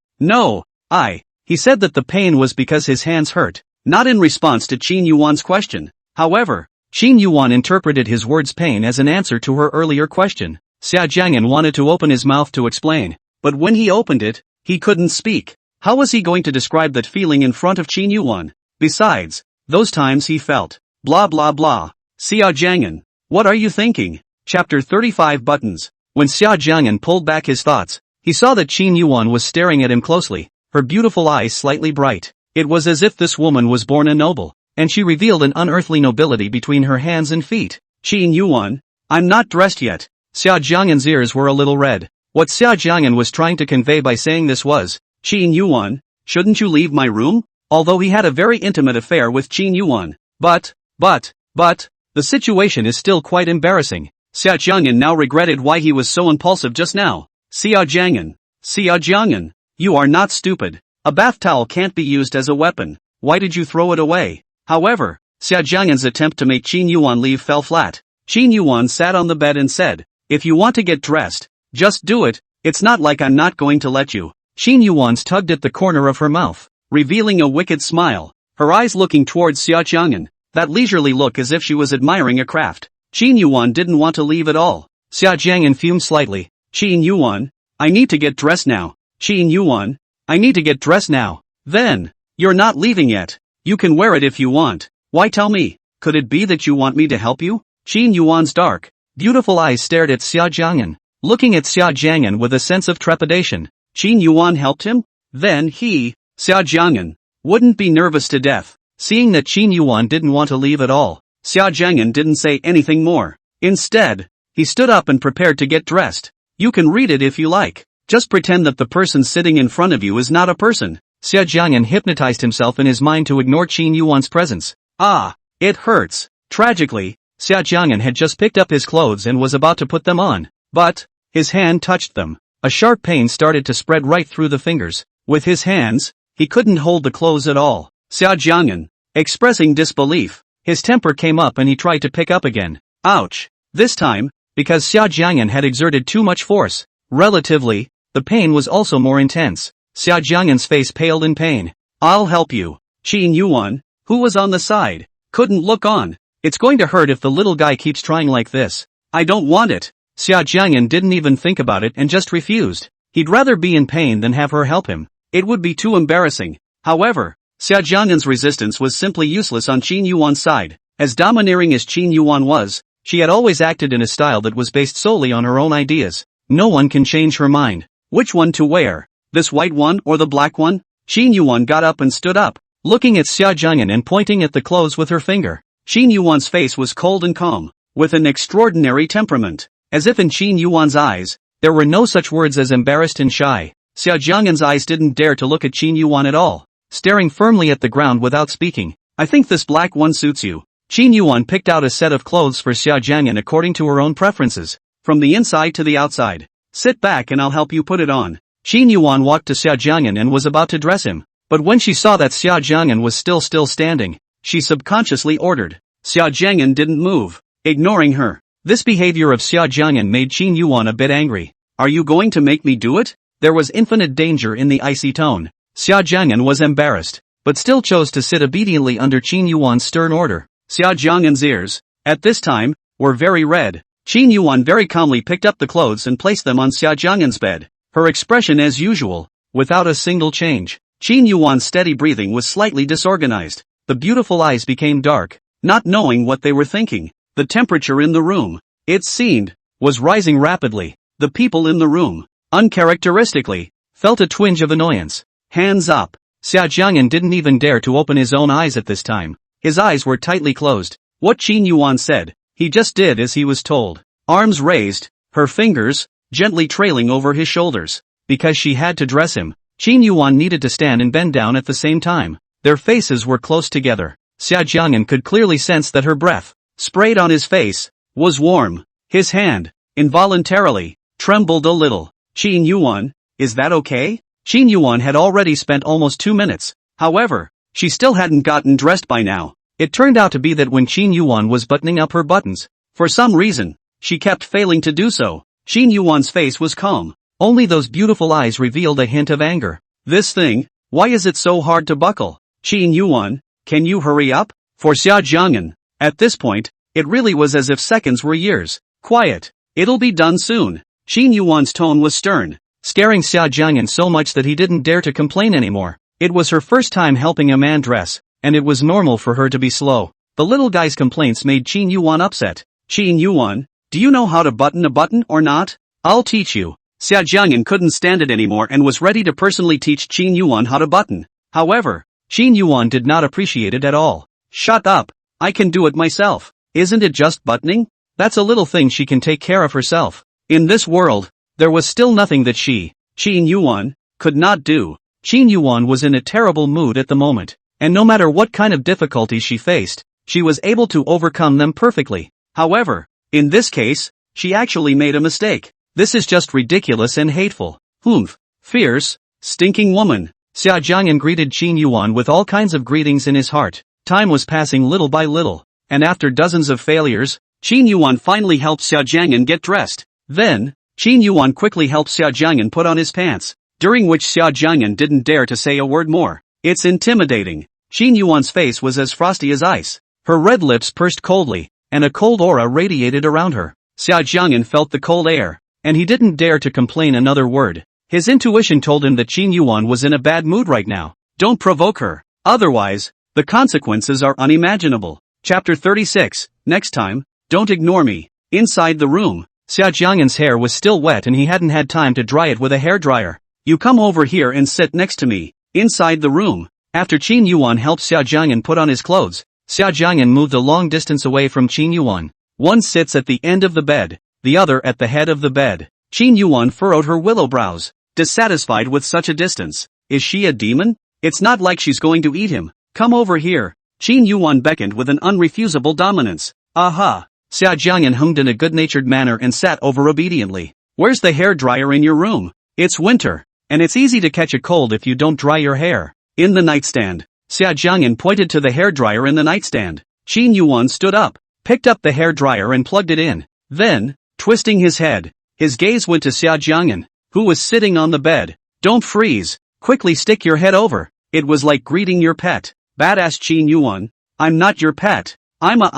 He said that the pain was because his hands hurt, not in response to Qin Yuwan's question. However, Qin Yuwan interpreted his words pain as an answer to her earlier question. Xia Jiang'an wanted to open his mouth to explain, but when he opened it, he couldn't speak. How was he going to describe that feeling in front of Qin Yuwan? Besides, those times he felt, blah blah blah. Xia Jiang'an, what are you thinking? Chapter 35 Buttons. When Xia Jiang'an pulled back his thoughts, he saw that Qin Yuwan was staring at him closely, her beautiful eyes slightly bright. It was as if this woman was born a noble, and she revealed an unearthly nobility between her hands and feet. Qin Yuwan, I'm not dressed yet. Xia Jiang'an's ears were a little red. What Xia Jiang'an was trying to convey by saying this was, Qin Yuwan, shouldn't you leave my room? Although he had a very intimate affair with Qin Yuwan. But, the situation is still quite embarrassing. Xia Jiang'an now regretted why he was so impulsive just now. Xia Jiang'an, you are not stupid. A bath towel can't be used as a weapon. Why did you throw it away? However, Xia Jiang'an's attempt to make Qin Yuwan leave fell flat. Qin Yuwan sat on the bed and said, if you want to get dressed, just do it. It's not like I'm not going to let you. Qin Yuwan tugged at the corner of her mouth, revealing a wicked smile, her eyes looking towards Xia Jiang'an, that leisurely look as if she was admiring a craft. Qin Yuwan didn't want to leave at all. Xia Jiang'an fumed slightly. Qin Yuwan, I need to get dressed now. Qin Yuwan, I need to get dressed now. Then, you're not leaving yet. You can wear it if you want. Why tell me? Could it be that you want me to help you? Qin Yuan's dark, beautiful eyes stared at Xia Jiang'an, looking at Xia Jiang'an with a sense of trepidation. Qin Yuan helped him? Then he, Xia Jiang'an, wouldn't be nervous to death. Seeing that Qin Yuan didn't want to leave at all, Xia Jiang'an didn't say anything more. Instead, he stood up and prepared to get dressed. You can read it if you like. Just pretend that the person sitting in front of you is not a person. Xia Jiang'an hypnotized himself in his mind to ignore Qin Yuan's presence. Ah, it hurts. Tragically, Xia Jiang'an had just picked up his clothes and was about to put them on. But, his hand touched them. A sharp pain started to spread right through the fingers. With his hands, he couldn't hold the clothes at all. Xia Jiang'an, expressing disbelief, his temper came up and he tried to pick up again. Ouch. This time, because Xia Jiang'an had exerted too much force, relatively, the pain was also more intense. Xia Jiang'an's face paled in pain. I'll help you. Qin Yuwan, who was on the side, couldn't look on. It's going to hurt if the little guy keeps trying like this. I don't want it. Xia Jiang'an didn't even think about it and just refused. He'd rather be in pain than have her help him. It would be too embarrassing. However, Xia Jiang'an's resistance was simply useless on Qin Yuan's side. As domineering as Qin Yuan was, she had always acted in a style that was based solely on her own ideas. No one can change her mind. Which one to wear? This white one or the black one? Qin Yuwan got up and stood up, looking at Xia Jiang'an and pointing at the clothes with her finger. Qin Yuwan's face was cold and calm, with an extraordinary temperament. As if in Qin Yuwan's eyes, there were no such words as embarrassed and shy. Xia Jiang'an's eyes didn't dare to look at Qin Yuwan at all, staring firmly at the ground without speaking. I think this black one suits you. Qin Yuwan picked out a set of clothes for Xia Jiang'an according to her own preferences, from the inside to the outside. Sit back and I'll help you put it on. Qin Yuwan walked to Xia Jiang'an and was about to dress him, but when she saw that Xia Jiang'an was still standing, she subconsciously ordered. Xia Jiang'an didn't move, ignoring her. This behavior of Xia Jiang'an made Qin Yuwan a bit angry. Are you going to make me do it? There was infinite danger in the icy tone. Xia Jiang'an was embarrassed, but still chose to sit obediently under Qin Yuwan's stern order. Xia Jiang'an's ears, at this time, were very red. Qin Yuwan very calmly picked up the clothes and placed them on Xia Jiang'an's bed. Her expression as usual, without a single change. Qin Yuwan's steady breathing was slightly disorganized. The beautiful eyes became dark, not knowing what they were thinking. The temperature in the room, it seemed, was rising rapidly. The people in the room, uncharacteristically, felt a twinge of annoyance. Hands up. Xia Jiang'an didn't even dare to open his own eyes at this time. His eyes were tightly closed. What Qin Yuwan said, he just did as he was told. Arms raised, her fingers, gently trailing over his shoulders. Because she had to dress him, Qin Yuwan needed to stand and bend down at the same time. Their faces were close together. Xia Jiang'an could clearly sense that her breath, sprayed on his face, was warm. His hand, involuntarily, trembled a little. Qin Yuwan, is that okay? Qin Yuwan had already spent almost 2 minutes. However, she still hadn't gotten dressed by now. It turned out to be that when Qin Yuwan was buttoning up her buttons, for some reason, she kept failing to do so. Qin Yuwan's face was calm. Only those beautiful eyes revealed a hint of anger. This thing, why is it so hard to buckle? Qin Yuwan, can you hurry up? For Xia Jiang'an, at this point, it really was as if seconds were years. Quiet. It'll be done soon. Qin Yuwan's tone was stern, scaring Xia Jiang'an so much that he didn't dare to complain anymore. It was her first time helping a man dress, and it was normal for her to be slow. The little guy's complaints made Qin Yuwan upset. Qin Yuwan, do you know how to button a button or not? I'll teach you. Xia Jiang'an couldn't stand it anymore and was ready to personally teach Qin Yuwan how to button. However, Qin Yuwan did not appreciate it at all. Shut up. I can do it myself. Isn't it just buttoning? That's a little thing she can take care of herself. In this world, there was still nothing that she, Qin Yuwan, could not do. Qin Yuwan was in a terrible mood at the moment, and no matter what kind of difficulties she faced, she was able to overcome them perfectly. However, in this case, she actually made a mistake. This is just ridiculous and hateful. Humph. Fierce, stinking woman. Xia Jiang'an greeted Qin Yuwan with all kinds of greetings in his heart. Time was passing little by little, and after dozens of failures, Qin Yuwan finally helped Xia Jiang'an get dressed. Then, Qin Yuwan quickly helped Xia Jiang'an put on his pants, during which Xia Jiang'an didn't dare to say a word more. It's intimidating. Qin Yuwan's face was as frosty as ice. Her red lips pursed coldly, and a cold aura radiated around her. Xia Jiang'an felt the cold air, and he didn't dare to complain another word. His intuition told him that Qin Yuwan was in a bad mood right now. Don't provoke her. Otherwise, the consequences are unimaginable. Chapter 36, next time, don't ignore me. Inside the room, Xia Jiang'an's hair was still wet and he hadn't had time to dry it with a hairdryer. You come over here and sit next to me. Inside the room, after Qin Yuwan helped Xia Jiang'an put on his clothes, Xia Jiang'an moved a long distance away from Qin Yuwan. One sits at the end of the bed, the other at the head of the bed. Qin Yuwan furrowed her willow brows, dissatisfied with such a distance. Is she a demon? It's not like she's going to eat him. Come over here. Qin Yuwan beckoned with an unrefusable dominance. Aha! Xia Jiang'an hummed in a good-natured manner and sat over obediently. Where's the hairdryer in your room? It's winter, and it's easy to catch a cold if you don't dry your hair. In the nightstand. Xia Jiang'an pointed to the hairdryer in the nightstand. Qin Yuwan stood up, picked up the hairdryer and plugged it in. Then, twisting his head, his gaze went to Xia Jiang'an, who was sitting on the bed. Don't freeze. Quickly stick your head over. It was like greeting your pet. Badass Qin Yuwan. I'm not your pet. I'm a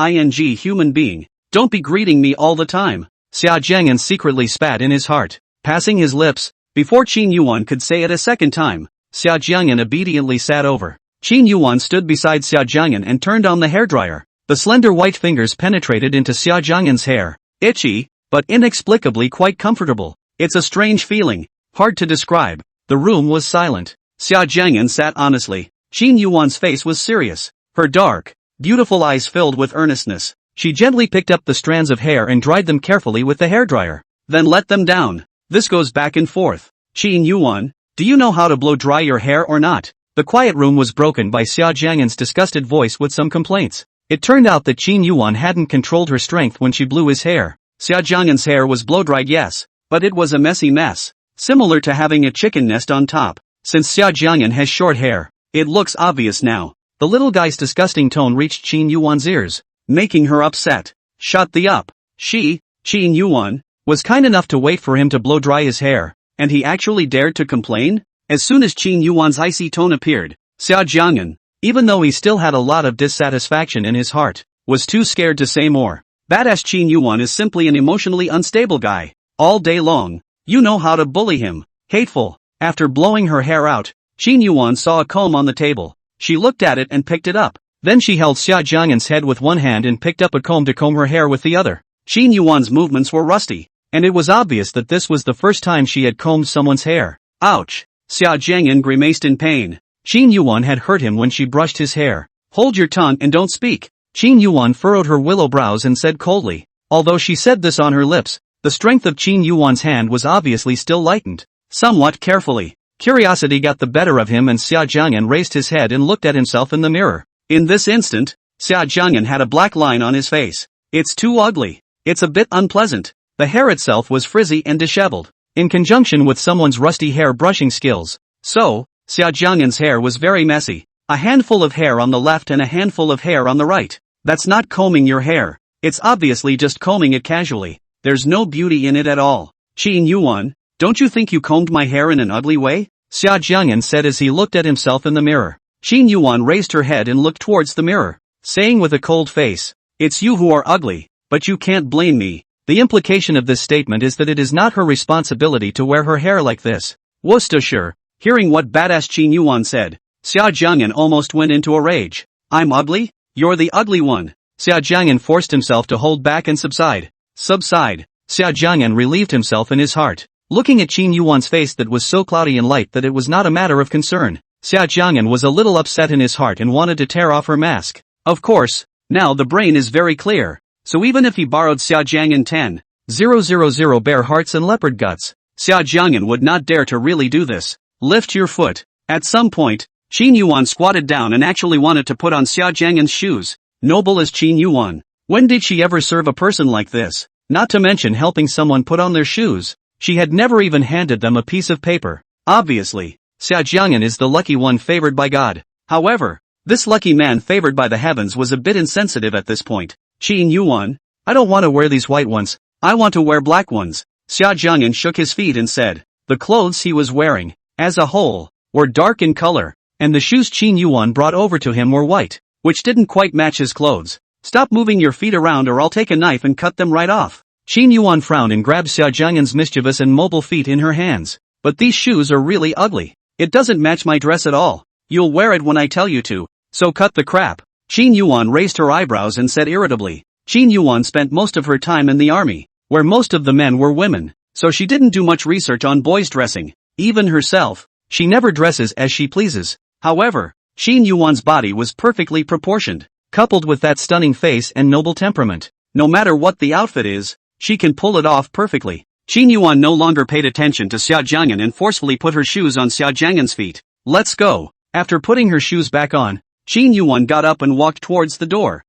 human being. Don't be greeting me all the time. Xia Jiang'an secretly spat in his heart, passing his lips. Before Qin Yuwan could say it a second time, Xia Jiang'an obediently sat over. Qin Yuwan stood beside Xia Jiang'an and turned on the hairdryer. The slender white fingers penetrated into Xia Jiang'an's hair. Itchy, but inexplicably quite comfortable. It's a strange feeling, hard to describe. The room was silent. Xia Jiang'an sat honestly. Qin Yuwan's face was serious. Her dark, beautiful eyes filled with earnestness. She gently picked up the strands of hair and dried them carefully with the hairdryer. Then let them down. This goes back and forth. Qin Yuwan, do you know how to blow dry your hair or not? The quiet room was broken by Xia Jiang'an's disgusted voice with some complaints. It turned out that Qin Yuwan hadn't controlled her strength when she blew his hair. Xia Jiang'an's hair was blow-dried, yes, but it was a messy mess. Similar to having a chicken nest on top. Since Xia Jiang'an has short hair, it looks obvious now. The little guy's disgusting tone reached Qin Yuwan's ears, making her upset. Shut the up. Qin Yuwan, was kind enough to wait for him to blow-dry his hair, and he actually dared to complain? As soon as Qin Yuwan's icy tone appeared, Xia Jiang'an, even though he still had a lot of dissatisfaction in his heart, was too scared to say more. Badass Qin Yuwan is simply an emotionally unstable guy. All day long, you know how to bully him. Hateful. After blowing her hair out, Qin Yuwan saw a comb on the table. She looked at it and picked it up. Then she held Xia Jiang'an's head with one hand and picked up a comb to comb her hair with the other. Qin Yuwan's movements were rusty, and it was obvious that this was the first time she had combed someone's hair. Ouch! Xia Jiang'an grimaced in pain. Qin Yuwan had hurt him when she brushed his hair. Hold your tongue and don't speak. Qin Yuwan furrowed her willow brows and said coldly. Although she said this on her lips, the strength of Qin Yuwan's hand was obviously still lightened. Somewhat carefully, curiosity got the better of him and Xia Jiang'an raised his head and looked at himself in the mirror. In this instant, Xia Jiang'an had a black line on his face. It's too ugly. It's a bit unpleasant. The hair itself was frizzy and disheveled, in conjunction with someone's rusty hair brushing skills. So, Xia Jiang'an's hair was very messy. A handful of hair on the left and a handful of hair on the right. That's not combing your hair. It's obviously just combing it casually. There's no beauty in it at all. Qin Yuwan, don't you think you combed my hair in an ugly way? Xia Jiang'an said as he looked at himself in the mirror. Qin Yuwan raised her head and looked towards the mirror, saying with a cold face, it's you who are ugly, but you can't blame me. The implication of this statement is that it is not her responsibility to wear her hair like this. Worcestershire. Hearing what badass Qin Yuwan said, Xia Jiang'an almost went into a rage. I'm ugly? You're the ugly one. Xia Jiang'an forced himself to hold back and subside. Xia Jiang'an relieved himself in his heart, looking at Qin Yuwan's face that was so cloudy and light that it was not a matter of concern. Xia Jiang'an was a little upset in his heart and wanted to tear off her mask. Of course, now the brain is very clear. So even if he borrowed Xia Jiang'an 10,000 bear hearts and leopard guts, Xia Jiang'an would not dare to really do this. Lift your foot. At some point, Qin Yuwan squatted down and actually wanted to put on Xia Jiang'an's shoes. Noble as Qin Yuwan. When did she ever serve a person like this? Not to mention helping someone put on their shoes. She had never even handed them a piece of paper. Obviously, Xia Jiang'an is the lucky one favored by God. However, this lucky man favored by the heavens was a bit insensitive at this point. Qin Yuwan, I don't want to wear these white ones. I want to wear black ones. Xia Jiang'an shook his feet and said. The clothes he was wearing, as a whole, were dark in color, and the shoes Qin Yuwan brought over to him were white, which didn't quite match his clothes. Stop moving your feet around or I'll take a knife and cut them right off. Qin Yuwan frowned and grabbed Xia Jiang'an's mischievous and mobile feet in her hands. But these shoes are really ugly. It doesn't match my dress at all. You'll wear it when I tell you to, so cut the crap. Qin Yuwan raised her eyebrows and said irritably. Qin Yuwan spent most of her time in the army, where most of the men were women, so she didn't do much research on boys dressing. Even herself, she never dresses as she pleases. However, Qin Yuwan's body was perfectly proportioned, coupled with that stunning face and noble temperament. No matter what the outfit is, she can pull it off perfectly. Qin Yuwan no longer paid attention to Xia Jiang'an and forcefully put her shoes on Xia Jiang'an's feet. Let's go. After putting her shoes back on, Qin Yuwan got up and walked towards the door.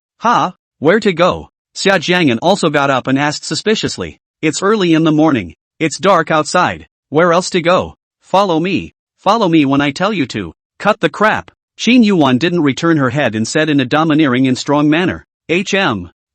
Where to go? Xia Jiang'an also got up and asked suspiciously. It's early in the morning. It's dark outside. Where else to go? Follow me. Follow me when I tell you to. Cut the crap. Qin Yuwan didn't return her head and said in a domineering and strong manner.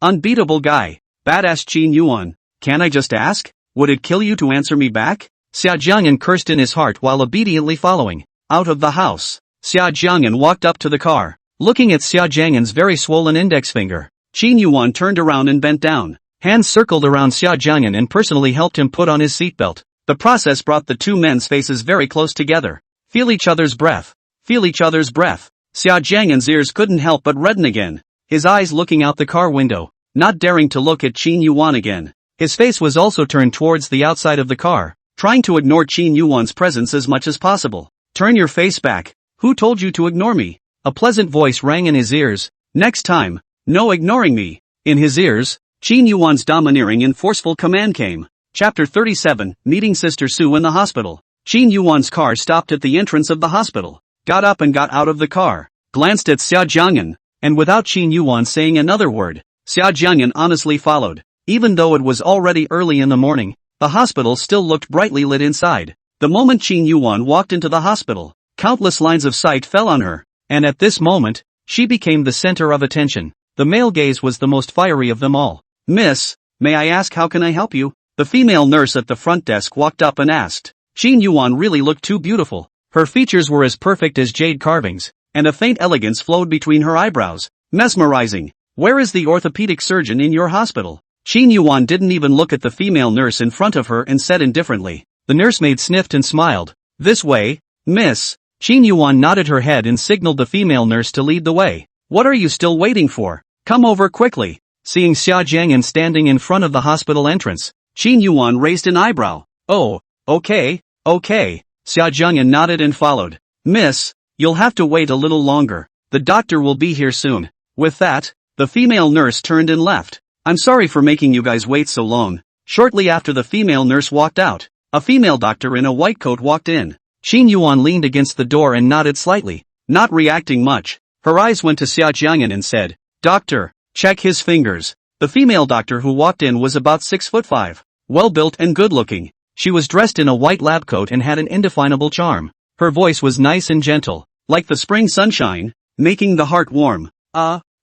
Unbeatable guy. Badass Qin Yuwan. Can I just ask? Would it kill you to answer me back? Xia Jiang'an cursed in his heart while obediently following. Out of the house. Xia Jiang'an walked up to the car. Looking at Xia Jiang'an's very swollen index finger, Qin Yuwan turned around and bent down. Hands circled around Xia Jiang'an and personally helped him put on his seatbelt. The process brought the two men's faces very close together. Feel each other's breath. Feel each other's breath. Xia Jiang'an's ears couldn't help but redden again. His eyes looking out the car window, not daring to look at Qin Yuwan again. His face was also turned towards the outside of the car, trying to ignore Qin Yuwan's presence as much as possible. Turn your face back. Who told you to ignore me? A pleasant voice rang in his ears. Next time, no ignoring me. In his ears, Qin Yuwan's domineering and forceful command came. Chapter 37, Meeting Sister Su in the hospital. Qin Yuwan's car stopped at the entrance of the hospital, got up and got out of the car, glanced at Xia Jiang'an, and without Qin Yuwan saying another word, Xia Jiang'an honestly followed. Even though it was already early in the morning, the hospital still looked brightly lit inside. The moment Qin Yuwan walked into the hospital, countless lines of sight fell on her, and at this moment, she became the center of attention. The male gaze was the most fiery of them all. Miss, may I ask how can I help you? The female nurse at the front desk walked up and asked. Qin Yuwan really looked too beautiful. Her features were as perfect as jade carvings, and a faint elegance flowed between her eyebrows. Mesmerizing. Where is the orthopedic surgeon in your hospital? Qin Yuwan didn't even look at the female nurse in front of her and said indifferently. The nursemaid sniffed and smiled. This way, miss. Qin Yuwan nodded her head and signaled the female nurse to lead the way. What are you still waiting for? Come over quickly. Seeing Xia Jiang'an standing in front of the hospital entrance, Qin Yuwan raised an eyebrow. Oh, okay. Xia Jiang'an nodded and followed. Miss, you'll have to wait a little longer. The doctor will be here soon. With that, the female nurse turned and left. I'm sorry for making you guys wait so long. Shortly after the female nurse walked out, a female doctor in a white coat walked in. Qin Yuwan leaned against the door and nodded slightly, not reacting much. Her eyes went to Xia Jiang'an and said, Doctor, check his fingers. The female doctor who walked in was about 6'5", well-built and good-looking. She was dressed in a white lab coat and had an indefinable charm. Her voice was nice and gentle, like the spring sunshine, making the heart warm.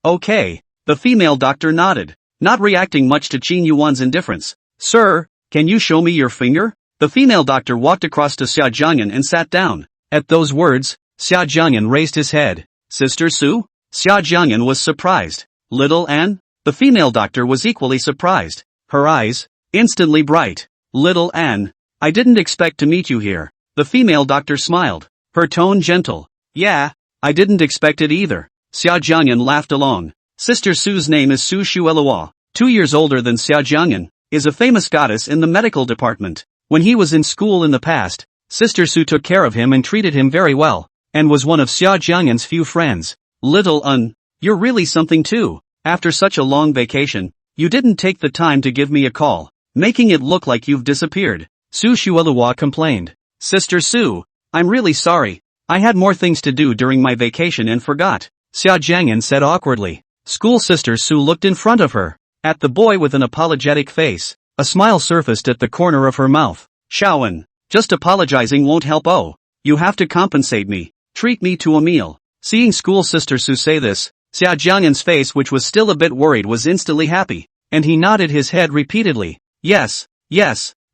Okay. The female doctor nodded, not reacting much to Qin Yuwan's indifference. Sir, can you show me your finger? The female doctor walked across to Xia Jiang'an and sat down. At those words, Xia Jiang'an raised his head. Sister Su? Xia Jiang'an was surprised. Little Anne? The female doctor was equally surprised. Her eyes, instantly bright. Little Anne, I didn't expect to meet you here. The female doctor smiled, her tone gentle. Yeah, I didn't expect it either. Xia Jiang'an laughed along. Sister Su's name is Su Shuelua, 2 years older than Xia Jiang'an, is a famous goddess in the medical department. When he was in school in the past, Sister Su took care of him and treated him very well, and was one of Xia Jiang'an's few friends. Little Un, you're really something too. After such a long vacation, you didn't take the time to give me a call, making it look like you've disappeared. Su Shuelua complained. Sister Su, I'm really sorry. I had more things to do during my vacation and forgot. Xia Jiang'an said awkwardly. School Sister Su looked in front of her, at the boy with an apologetic face. A smile surfaced at the corner of her mouth. Shaoan, just apologizing won't help. Oh, you have to compensate me. Treat me to a meal. Seeing School Sister Su say this, Xia Jiang'an's face, which was still a bit worried, was instantly happy, and he nodded his head repeatedly. Yes,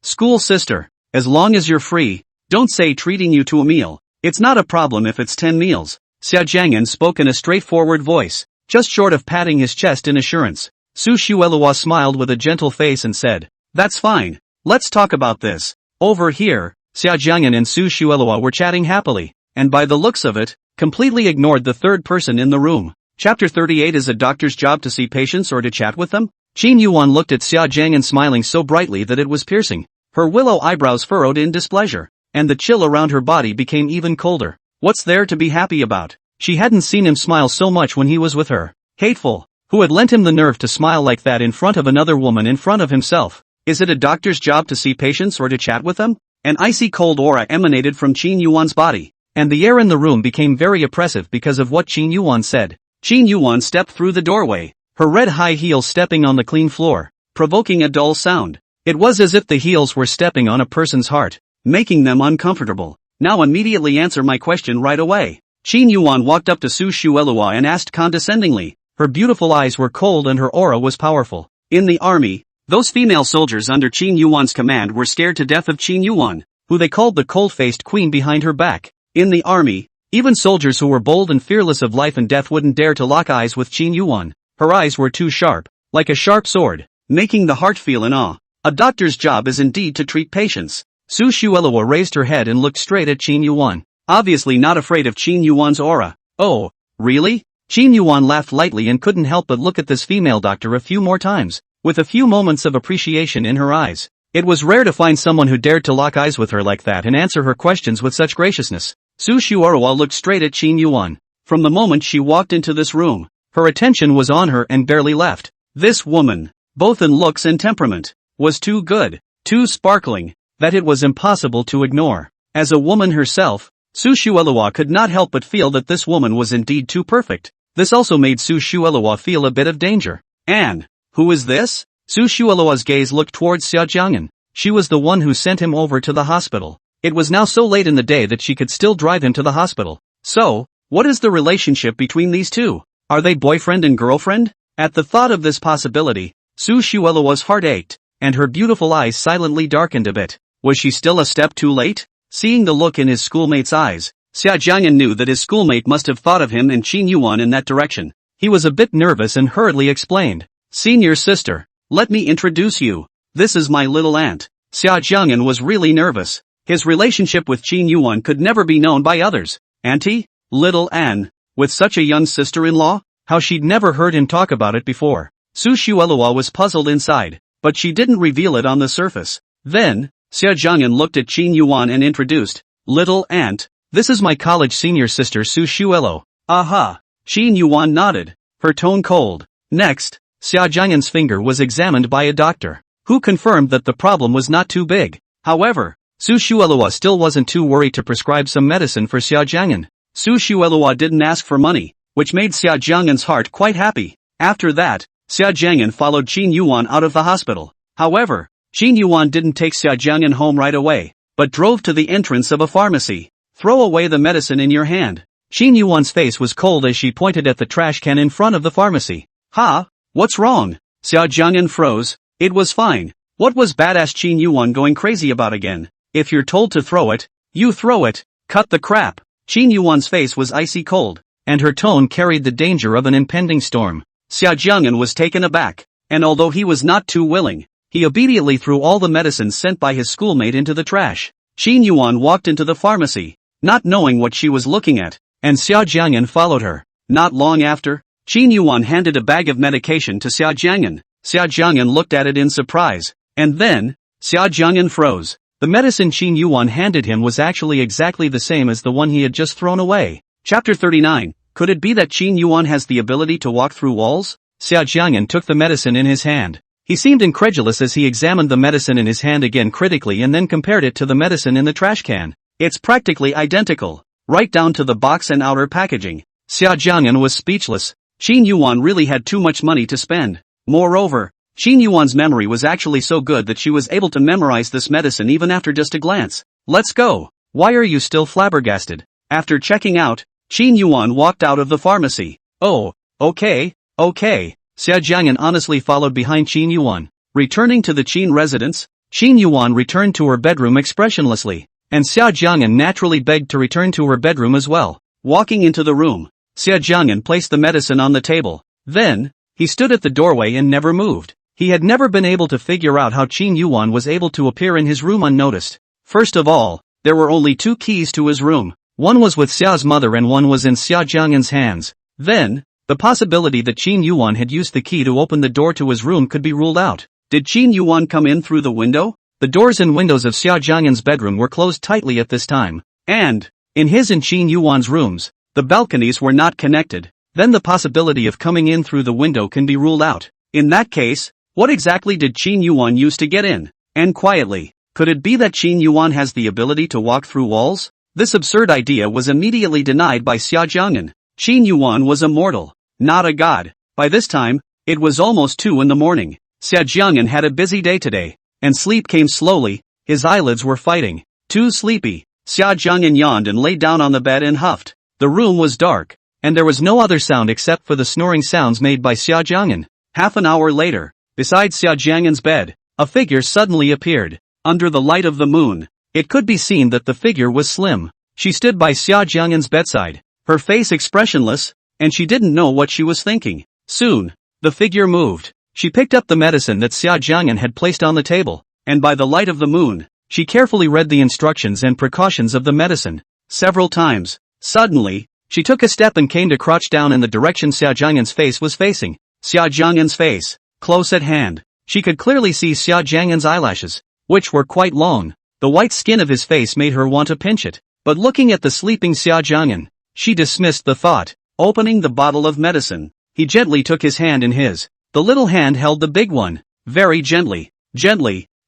School Sister, as long as you're free, don't say treating you to a meal. It's not a problem if it's 10 meals. Xia Jiang'an spoke in a straightforward voice. just short of patting his chest in assurance. Su Shuelua smiled with a gentle face and said, "That's fine. Let's talk about this." Over here, Xia Jiang'an and Su Shuelua were chatting happily, and by the looks of it, completely ignored the third person in the room. Chapter 38 Is a doctor's job to see patients or to chat with them? Qin Yuwan looked at Xia Jiang'an smiling so brightly that it was piercing. Her willow eyebrows furrowed in displeasure, and the chill around her body became even colder. What's there to be happy about? She hadn't seen him smile so much when he was with her. Hateful. Who had lent him the nerve to smile like that in front of another woman in front of himself? Is it a doctor's job to see patients or to chat with them? An icy cold aura emanated from Qin Yuan's body, and the air in the room became very oppressive because of what Qin Yuan said. Qin Yuan stepped through the doorway, her red high heels stepping on the clean floor, provoking a dull sound. It was as if the heels were stepping on a person's heart, making them uncomfortable. Now immediately answer my question right away. Qin Yuan walked up to Su Shuelua and asked condescendingly. Her beautiful eyes were cold and her aura was powerful. In the army, those female soldiers under Qin Yuan's command were scared to death of Qin Yuwan, who they called the cold-faced queen behind her back. In the army, even soldiers who were bold and fearless of life and death wouldn't dare to lock eyes with Qin Yuwan. Her eyes were too sharp, like a sharp sword, making the heart feel in awe. A doctor's job is indeed to treat patients. Su Shuelua raised her head and looked straight at Qin Yuwan, obviously not afraid of Qin Yuan's aura. Oh, really? Qin Yuwan laughed lightly and couldn't help but look at this female doctor a few more times, with a few moments of appreciation in her eyes. It was rare to find someone who dared to lock eyes with her like that and answer her questions with such graciousness. Su Shuelua looked straight at Qin Yuwan. From the moment she walked into this room, her attention was on her and barely left. This woman, both in looks and temperament, was too good, too sparkling, that it was impossible to ignore. As a woman herself, Su Shuelua could not help but feel that this woman was indeed too perfect. This also made Su Shuelua feel a bit of danger. And, who is this? Su Shuelua's gaze looked towards Xia Jiang'an. She was the one who sent him over to the hospital. It was now so late in the day that she could still drive him to the hospital. So, what is the relationship between these two? Are they boyfriend and girlfriend? At the thought of this possibility, Su Shuelua's heart ached, and her beautiful eyes silently darkened a bit. Was she still a step too late? Seeing the look in his schoolmate's eyes, Xia Jiang'an knew that his schoolmate must have thought of him and Qin Yuwan in that direction. He was a bit nervous and hurriedly explained. Senior sister, let me introduce you. This is my little aunt. Xia Jiang'an was really nervous. His relationship with Qin Yuwan could never be known by others. Auntie? Little Anne? With such a young sister-in-law? How she'd never heard him talk about it before. Su Shuelua was puzzled inside, but she didn't reveal it on the surface. Then, Xia Jiang'an looked at Qin Yuwan and introduced, Little aunt, this is my college senior sister Su Shuelua. Aha! Qin Yuwan nodded, her tone cold. Next, Xia Jiang'an's finger was examined by a doctor, who confirmed that the problem was not too big. However, Su Shuelua still wasn't too worried to prescribe some medicine for Xia Jiang'an. Su Shuelua didn't ask for money, which made Xia Jiang'an's heart quite happy. After that, Xia Jiang'an followed Qin Yuwan out of the hospital. However, Qin Yuwan didn't take Xia Jiang'an home right away, but drove to the entrance of a pharmacy. Throw away the medicine in your hand. Qin Yuwan's face was cold as she pointed at the trash can in front of the pharmacy. Ha? What's wrong? Xia Jiang'an froze. It was fine. What was badass Qin Yuwan going crazy about again? If you're told to throw it, you throw it. Cut the crap. Qin Yuwan's face was icy cold, and her tone carried the danger of an impending storm. Xia Jiang'an was taken aback, and although he was not too willing, he immediately threw all the medicines sent by his schoolmate into the trash. Qin Yuwan walked into the pharmacy, not knowing what she was looking at, and Xia Jiang'an followed her. Not long after, Qin Yuwan handed a bag of medication to Xia Jiang'an. Xia Jiang'an looked at it in surprise, and then, Xia Jiang'an froze. The medicine Qin Yuwan handed him was actually exactly the same as the one he had just thrown away. Chapter 39, Could it be that Qin Yuwan has the ability to walk through walls? Xia Jiang'an took the medicine in his hand. He seemed incredulous as he examined the medicine in his hand again critically and then compared it to the medicine in the trash can. It's practically identical, right down to the box and outer packaging. Xia Jiang'an was speechless. Qin Yuwan really had too much money to spend. Moreover, Qin Yuwan's memory was actually so good that she was able to memorize this medicine even after just a glance. Let's go. Why are you still flabbergasted? After checking out, Qin Yuwan walked out of the pharmacy. Oh, okay. Xia Jiang'an honestly followed behind Qin Yuwan. Returning to the Qin residence, Qin Yuwan returned to her bedroom expressionlessly, and Xia Jiang'an naturally begged to return to her bedroom as well. Walking into the room, Xia Jiang'an placed the medicine on the table. Then, he stood at the doorway and never moved. He had never been able to figure out how Qin Yuwan was able to appear in his room unnoticed. First of all, there were only 2 keys to his room. One was with Xia's mother and one was in Xia Jiang'an's hands. Then, the possibility that Qin Yuwan had used the key to open the door to his room could be ruled out. Did Qin Yuwan come in through the window? The doors and windows of Xia Jiang'an's bedroom were closed tightly at this time. And, in his and Qin Yuwan's rooms, the balconies were not connected. Then the possibility of coming in through the window can be ruled out. In that case, what exactly did Qin Yuwan use to get in? And quietly, could it be that Qin Yuwan has the ability to walk through walls? This absurd idea was immediately denied by Xia Jiang'an. Qin Yuwan was a mortal, not a god. By this time, it was almost 2 in the morning. Xia Jiang'an had a busy day today, and sleep came slowly. His eyelids were fighting. Too sleepy, Xia Jiang'an yawned and lay down on the bed and huffed. The room was dark, and there was no other sound except for the snoring sounds made by Xia Jiang'an. Half an hour later, beside Xia Jiang'an's bed, a figure suddenly appeared. Under the light of the moon, it could be seen that the figure was slim. She stood by Xia Jiang'an's bedside, her face expressionless, and she didn't know what she was thinking. Soon, the figure moved. She picked up the medicine that Xia Jiang'an had placed on the table, and by the light of the moon, she carefully read the instructions and precautions of the medicine. Several times, suddenly, she took a step and came to crouch down in the direction Xia Jiang'an's face was facing. Xia Jiang'an's face, close at hand. She could clearly see Xia Jiang'an's eyelashes, which were quite long. The white skin of his face made her want to pinch it. But looking at the sleeping Xia Jiang'an, she dismissed the thought. Opening the bottle of medicine, he gently took his hand in his. The little hand held the big one. Very gently,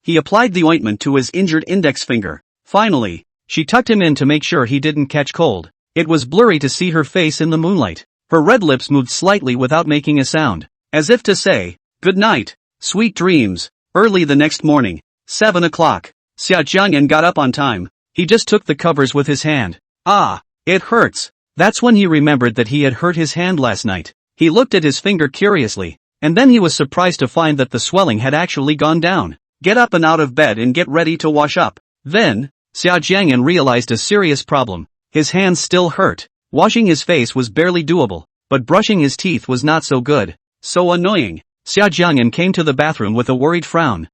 he applied the ointment to his injured index finger. Finally, she tucked him in to make sure he didn't catch cold. It was blurry to see her face in the moonlight. Her red lips moved slightly without making a sound, as if to say, "Good night, sweet dreams." Early the next morning, 7 o'clock, Xia Jiang'an got up on time. He just took the covers with his hand. Ah, it hurts. That's when he remembered that he had hurt his hand last night. He looked at his finger curiously, and then he was surprised to find that the swelling had actually gone down. Get up and out of bed and get ready to wash up. Then, Xia Jiang'an realized a serious problem. His hands still hurt. Washing his face was barely doable, but brushing his teeth was not so good. So annoying. Xia Jiang'an came to the bathroom with a worried frown.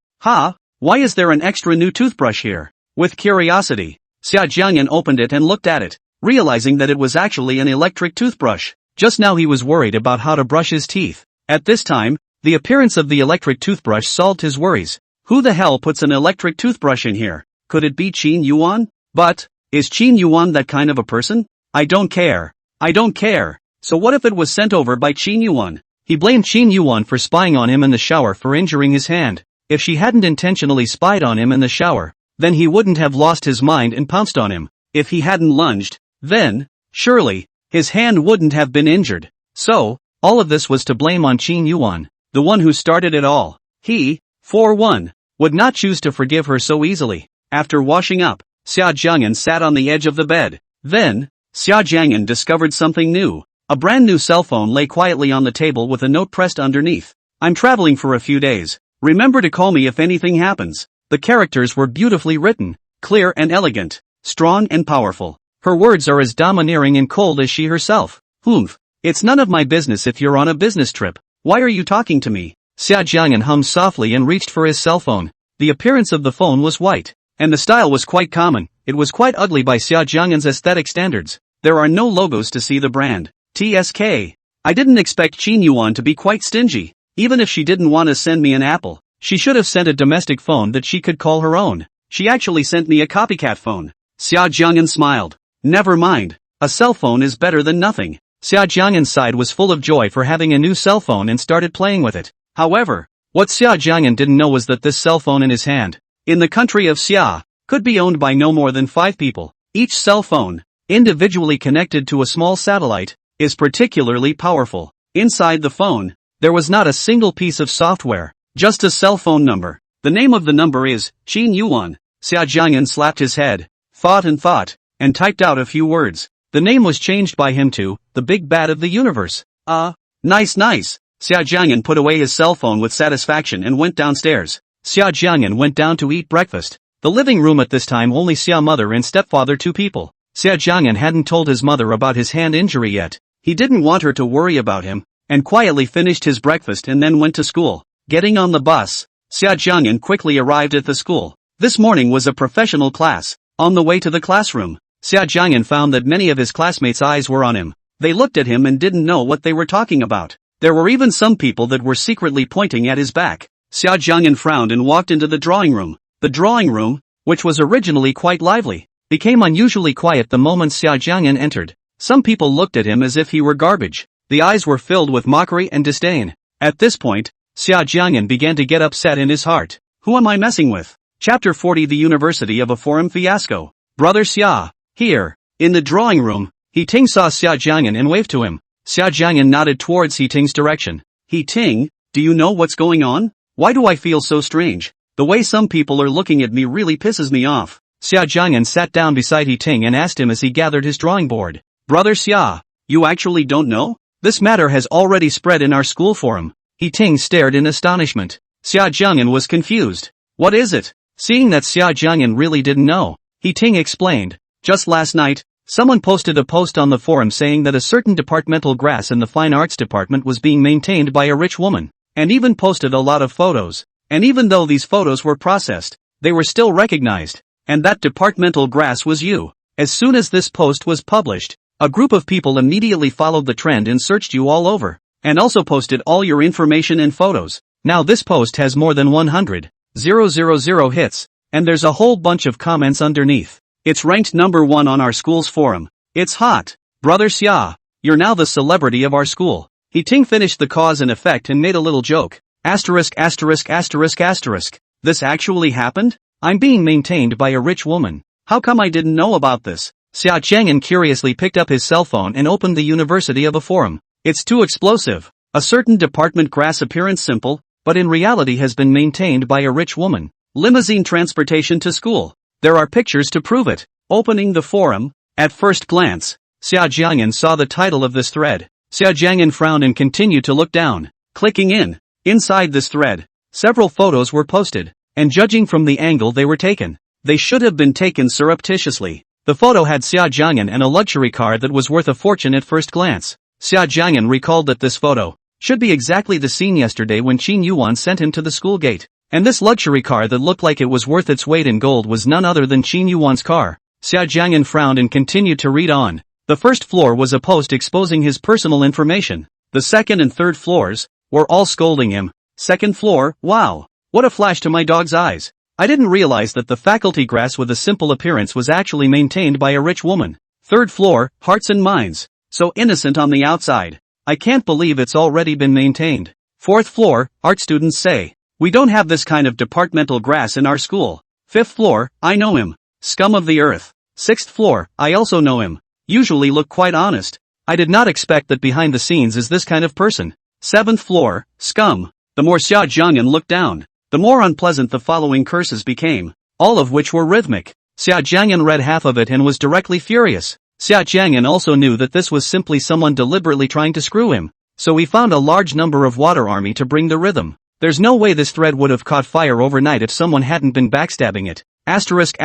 Why is there an extra new toothbrush here? With curiosity, Xia Jiang'an opened it and looked at it, realizing that it was actually an electric toothbrush. Just now he was worried about how to brush his teeth. At this time, the appearance of the electric toothbrush solved his worries. Who the hell puts an electric toothbrush in here? Could it be Qin Yuwan? But, is Qin Yuwan that kind of a person? I don't care. So what if it was sent over by Qin Yuwan? He blamed Qin Yuwan for spying on him in the shower for injuring his hand. If she hadn't intentionally spied on him in the shower, then he wouldn't have lost his mind and pounced on him. If he hadn't lunged, then, surely, his hand wouldn't have been injured. So, all of this was to blame on Qin Yuwan, the one who started it all. He, for one, would not choose to forgive her so easily. After washing up, Xia Jiang'an sat on the edge of the bed. Then, Xia Jiang'an discovered something new. A brand new cell phone lay quietly on the table with a note pressed underneath. I'm traveling for a few days. Remember to call me if anything happens. The characters were beautifully written, clear and elegant, strong and powerful. Her words are as domineering and cold as she herself. It's none of my business if you're on a business trip. Why are you talking to me? Xia Jiang'an hummed softly and reached for his cell phone. The appearance of the phone was white, and the style was quite common. It was quite ugly by Xia Jiang'an's aesthetic standards. There are no logos to see the brand. TSK. I didn't expect Qin Yuwan to be quite stingy. Even if she didn't want to send me an Apple, she should have sent a domestic phone that she could call her own. She actually sent me a copycat phone. Xia Jiang'an smiled. Never mind. A cell phone is better than nothing. Xia Jiang'an's side was full of joy for having a new cell phone and started playing with it. However, what Xia Jiang'an didn't know was that this cell phone in his hand, in the country of Xia, could be owned by no more than 5 people. Each cell phone, individually connected to a small satellite, is particularly powerful. Inside the phone, there was not a single piece of software, just a cell phone number. The name of the number is Qin Yuwan. Xia Jiang'an slapped his head, thought, and typed out a few words. The name was changed by him to the Big Bad of the Universe. Nice. Xia Jiang'an put away his cell phone with satisfaction and went downstairs. Xia Jiang'an went down to eat breakfast. The living room at this time only Xia mother and stepfather 2 people. Xia Jiang'an hadn't told his mother about his hand injury yet. He didn't want her to worry about him, and quietly finished his breakfast and then went to school. Getting on the bus, Xia Jiang'an quickly arrived at the school. This morning was a professional class. On the way to the classroom, Xia Jiang'an found that many of his classmates' eyes were on him. They looked at him and didn't know what they were talking about. There were even some people that were secretly pointing at his back. Xia Jiang'an frowned and walked into the drawing room. The drawing room, which was originally quite lively, became unusually quiet the moment Xia Jiang'an entered. Some people looked at him as if he were garbage. The eyes were filled with mockery and disdain. At this point, Xia Jiang'an began to get upset in his heart. Who am I messing with? Chapter 40 The University of a Forum Fiasco. Brother Xia. Here. In the drawing room, He Ting saw Xia Jiang'an and waved to him. Xia Jiang'an nodded towards He Ting's direction. He Ting, do you know what's going on? Why do I feel so strange? The way some people are looking at me really pisses me off. Xia Jiang'an sat down beside He Ting and asked him as he gathered his drawing board. Brother Xia, you actually don't know? This matter has already spread in our school forum. He Ting stared in astonishment. Xia Jiang'an was confused. What is it? Seeing that Xia Jiang'an really didn't know, He Ting explained. Just last night, someone posted a post on the forum saying that a certain departmental grass in the fine arts department was being maintained by a rich woman, and even posted a lot of photos. And even though these photos were processed, they were still recognized. And that departmental grass was you. As soon as this post was published, a group of people immediately followed the trend and searched you all over, and also posted all your information and photos. Now this post has more than 100,000 hits, and there's a whole bunch of comments underneath. It's ranked number 1 on our school's forum. It's hot. Brother Xia, you're now the celebrity of our school. He Ting finished the cause and effect and made a little joke. Asterisk. This actually happened? I'm being maintained by a rich woman. How come I didn't know about this? Xia Jiang'an curiously picked up his cell phone and opened the University of a Forum. It's too explosive. A certain department grass appearance simple, but in reality has been maintained by a rich woman. Limousine transportation to school. There are pictures to prove it. Opening the forum. At first glance, Xia Jiang'an saw the title of this thread. Xia Jiang'an frowned and continued to look down. Clicking in. Inside this thread, several photos were posted, and judging from the angle they were taken, they should have been taken surreptitiously. The photo had Xia Jiang'an and a luxury car that was worth a fortune at first glance. Xia Jiang'an recalled that this photo should be exactly the scene yesterday when Qin Yuwan sent him to the school gate. And this luxury car that looked like it was worth its weight in gold was none other than Qin Yuwan's car. Xia Jiang'an frowned and continued to read on. The first floor was a post exposing his personal information. The second and third floors were all scolding him. Second floor, wow. What a flash to my dog's eyes. I didn't realize that the faculty grass with a simple appearance was actually maintained by a rich woman. Third floor, hearts and minds. So innocent on the outside. I can't believe it's already been maintained. Fourth floor, art students say. We don't have this kind of departmental grass in our school. Fifth floor, I know him. Scum of the earth. Sixth floor, I also know him. Usually look quite honest. I did not expect that behind the scenes is this kind of person. Seventh floor, scum. The more Xia Jiang'an looked down, the more unpleasant the following curses became, all of which were rhythmic. Xia Jiang'an read half of it and was directly furious. Xia Jiang'an also knew that this was simply someone deliberately trying to screw him, so he found a large number of water army to bring the rhythm. There's no way this thread would have caught fire overnight if someone hadn't been backstabbing it. Asterisk.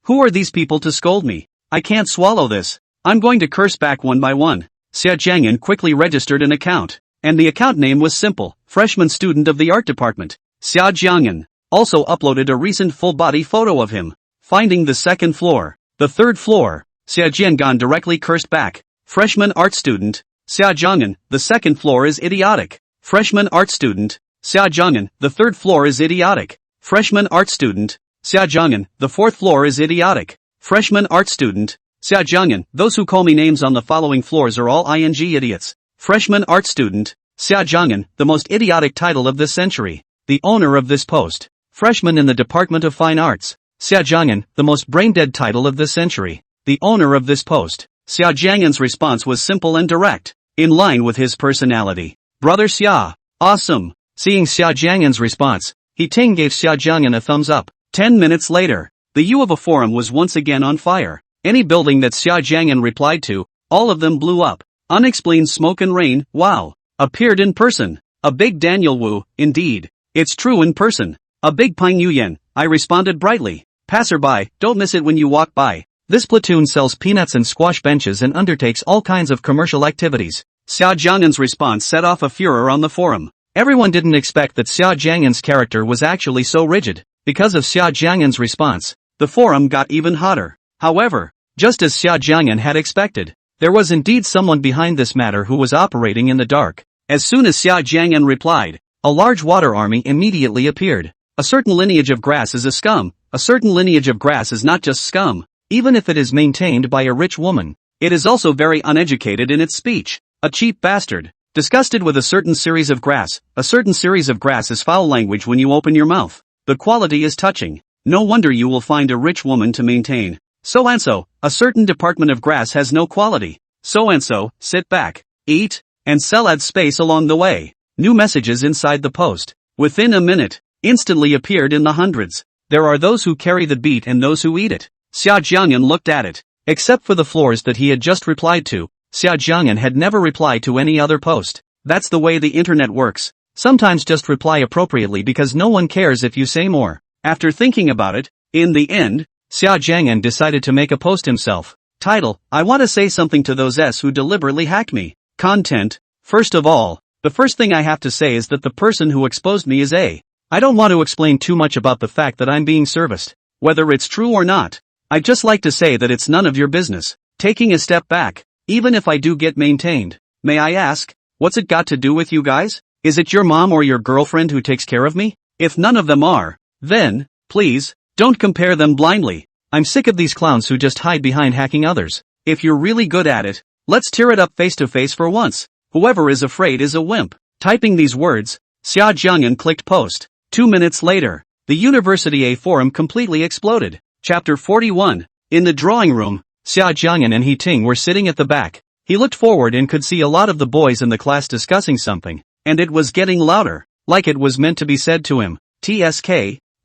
Who are these people to scold me? I can't swallow this. I'm going to curse back one by one. Xia Jiang'an quickly registered an account, and the account name was simple, freshman student of the art department. Xia Jiang'an also uploaded a recent full-body photo of him. Finding the second floor. The third floor. Xia Jiang'an directly cursed back. Freshman art student. Xia Jiang'an, the second floor is idiotic. Freshman art student. Xia Jiang'an, the third floor is idiotic. Freshman art student. Xia Jiang'an, the fourth floor is idiotic. Freshman art student. Xia Jiang'an, those who call me names on the following floors are all ing idiots. Freshman art student. Xia Jiang'an, the most idiotic title of this century. The owner of this post. Freshman in the Department of Fine Arts. Xia Jiang'an, the most brain-dead title of this century. The owner of this post. Xia Jiang'an's response was simple and direct, in line with his personality. Brother Xia, awesome. Seeing Xia Jiang'an's response, He Ting gave Xia Jiang'an a thumbs up. 10 minutes later, the U of a forum was once again on fire. Any building that Xia Jiang'an replied to, all of them blew up. Unexplained smoke and rain, wow. Appeared in person. A big Daniel Wu, indeed. It's true in person. A big Qin Yuwan, I responded brightly. Passerby, don't miss it when you walk by. This platoon sells peanuts and squash benches and undertakes all kinds of commercial activities. Xia Jiang'an's response set off a furor on the forum. Everyone didn't expect that Xia Jiang'an's character was actually so rigid. Because of Xia Jiang'an's response, the forum got even hotter. However, just as Xia Jiang'an had expected, there was indeed someone behind this matter who was operating in the dark. As soon as Xia Jiang'an replied, a large water army immediately appeared. A certain lineage of grass is a scum. A certain lineage of grass is not just scum. Even if it is maintained by a rich woman, it is also very uneducated in its speech. A cheap bastard. Disgusted with a certain series of grass. A certain series of grass is foul language when you open your mouth. The quality is touching. No wonder you will find a rich woman to maintain. So-and-so, a certain department of grass has no quality. So-and-so, sit back, eat, and sell ad space along the way. New messages inside the post, within a minute, instantly appeared in the hundreds. There are those who carry the beat and those who eat it. Xia Jiang'an looked at it. Except for the floors that he had just replied to, Xia Jiang'an had never replied to any other post. That's the way the internet works. Sometimes just reply appropriately because no one cares if you say more. After thinking about it, in the end, Xia Jiang'an decided to make a post himself. Title: I want to say something to those who deliberately hack me. Content: first of all, the first thing I have to say is that the person who exposed me is a. I don't want to explain too much about the fact that I'm being serviced. Whether it's true or not, I'd just like to say that it's none of your business. Taking a step back, even if I do get maintained, may I ask, what's it got to do with you guys? Is it your mom or your girlfriend who takes care of me? If none of them are, then, please, don't compare them blindly. I'm sick of these clowns who just hide behind hacking others. If you're really good at it, let's tear it up face to face for once. Whoever is afraid is a wimp. Typing these words, Xia Jiang'an clicked post. 2 minutes later, the University A forum completely exploded. Chapter 41. In the drawing room, Xia Jiang'an and He Ting were sitting at the back. He looked forward and could see a lot of the boys in the class discussing something, and it was getting louder, like it was meant to be said to him. TSK,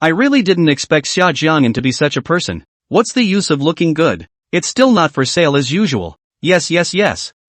I really didn't expect Xia Jiang'an to be such a person. What's the use of looking good? It's still not for sale as usual. Yes.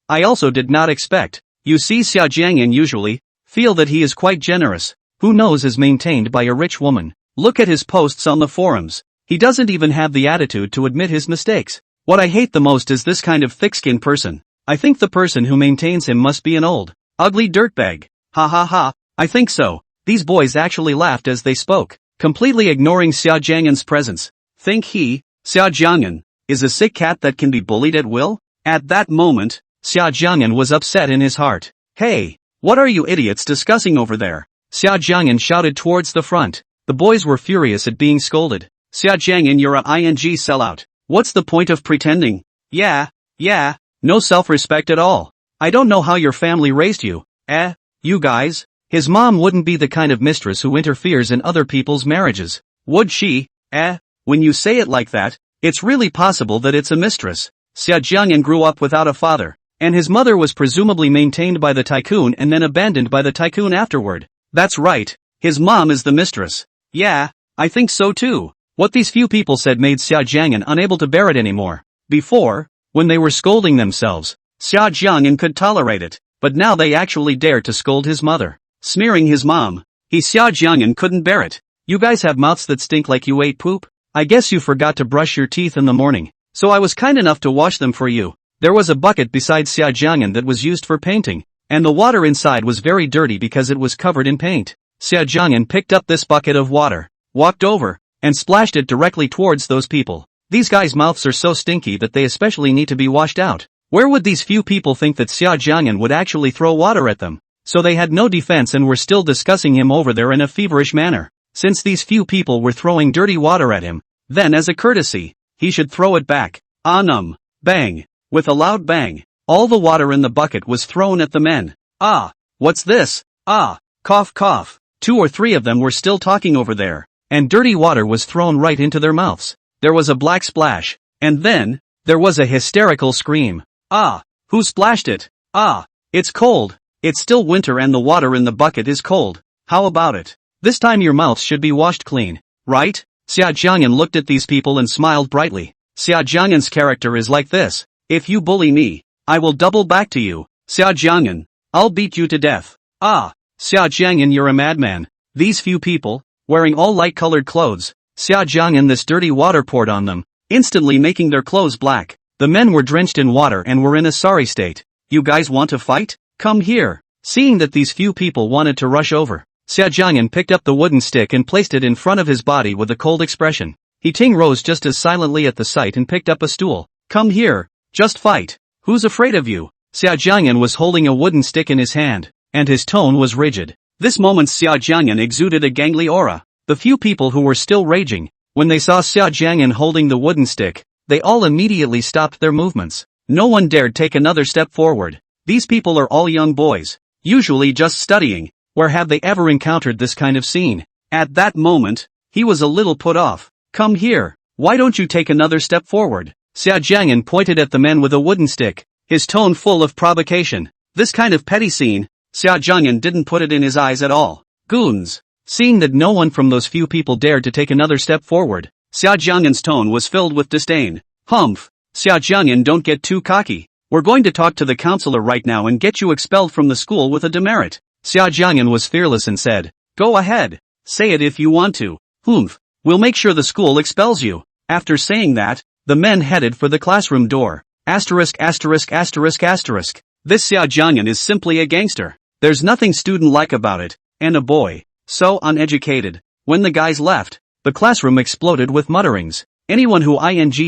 I also did not expect. You see, Xia Jiang'an usually feel that he is quite generous. Who knows is maintained by a rich woman. Look at his posts on the forums. He doesn't even have the attitude to admit his mistakes. What I hate the most is this kind of thick-skinned person. I think the person who maintains him must be an old, ugly dirtbag. Ha ha ha, I think so. These boys actually laughed as they spoke, completely ignoring Xia Jiang'an's presence. Think he, Xia Jiang'an, is a sick cat that can be bullied at will? At that moment, Xia Jiang'an was upset in his heart. Hey, what are you idiots discussing over there? Xia Jiang'an shouted towards the front. The boys were furious at being scolded. Xia Jiang'an, you're a ing sellout. What's the point of pretending? Yeah, no self-respect at all. I don't know how your family raised you. You guys? His mom wouldn't be the kind of mistress who interferes in other people's marriages. Would she? When you say it like that, it's really possible that it's a mistress. Xia Jiang'an grew up without a father, and his mother was presumably maintained by the Tycoon and then abandoned by the Tycoon afterward. That's right, his mom is the mistress. Yeah, I think so too. What these few people said made Xia Jiang'an unable to bear it anymore. Before, when they were scolding themselves, Xia Jiang'an could tolerate it, but now they actually dared to scold his mother, smearing his mom. Xia Jiang'an couldn't bear it. You guys have mouths that stink like you ate poop? I guess you forgot to brush your teeth in the morning, so I was kind enough to wash them for you. There was a bucket beside Xia Jiang'an that was used for painting, and the water inside was very dirty because it was covered in paint. Xia Jiang'an picked up this bucket of water, walked over, and splashed it directly towards those people. These guys' mouths are so stinky that they especially need to be washed out. Where would these few people think that Xia Jiang'an would actually throw water at them? So they had no defense and were still discussing him over there in a feverish manner. Since these few people were throwing dirty water at him, then as a courtesy, he should throw it back. Bang. With a loud bang, all the water in the bucket was thrown at the men. What's this? Cough. 2 or 3 of them were still talking over there, and dirty water was thrown right into their mouths. There was a black splash, and then, there was a hysterical scream. Who splashed it? It's cold. It's still winter and the water in the bucket is cold. How about it? This time your mouths should be washed clean, right? Xia Jiang'an looked at these people and smiled brightly. Xia Jiang'an's character is like this. If you bully me, I will double back to you. Xia Jiang'an, I'll beat you to death. Xia Jiang'an, you're a madman. These few people, wearing all light-colored clothes, Xia Jiang'an, this dirty water poured on them. instantly making their clothes black. The men were drenched in water and were in a sorry state. You guys want to fight? Come here. Seeing that these few people wanted to rush over, Xia Jiang'an picked up the wooden stick and placed it in front of his body with a cold expression. Ting rose just as silently at the sight and picked up a stool. Come here. Just fight. Who's afraid of you? Xia Jiang'an was holding a wooden stick in his hand, and his tone was rigid. This moment Xia Jiang'an exuded a gangly aura. The few people who were still raging, when they saw Xia Jiang'an holding the wooden stick, they all immediately stopped their movements. No one dared take another step forward. These people are all young boys, usually just studying. Where have they ever encountered this kind of scene? At that moment, he was a little put off. Come here. Why don't you take another step forward? Xia Jiang'an pointed at the men with a wooden stick, his tone full of provocation. This kind of petty scene, Xia Jiang'an didn't put it in his eyes at all. Goons. Seeing that no one from those few people dared to take another step forward, Xia Jiang'an's tone was filled with disdain. Humph. Xia Jiang'an, don't get too cocky. We're going to talk to the counselor right now and get you expelled from the school with a demerit. Xia Jiang'an was fearless and said, Go ahead. Say it if you want to. Humph. We'll make sure the school expels you. After saying that, the men headed for the classroom door. Asterisk asterisk asterisk asterisk. This Xia Jiang'an is simply a gangster. There's nothing student-like about it. And a boy. So uneducated. When the guys left, the classroom exploded with mutterings. Anyone who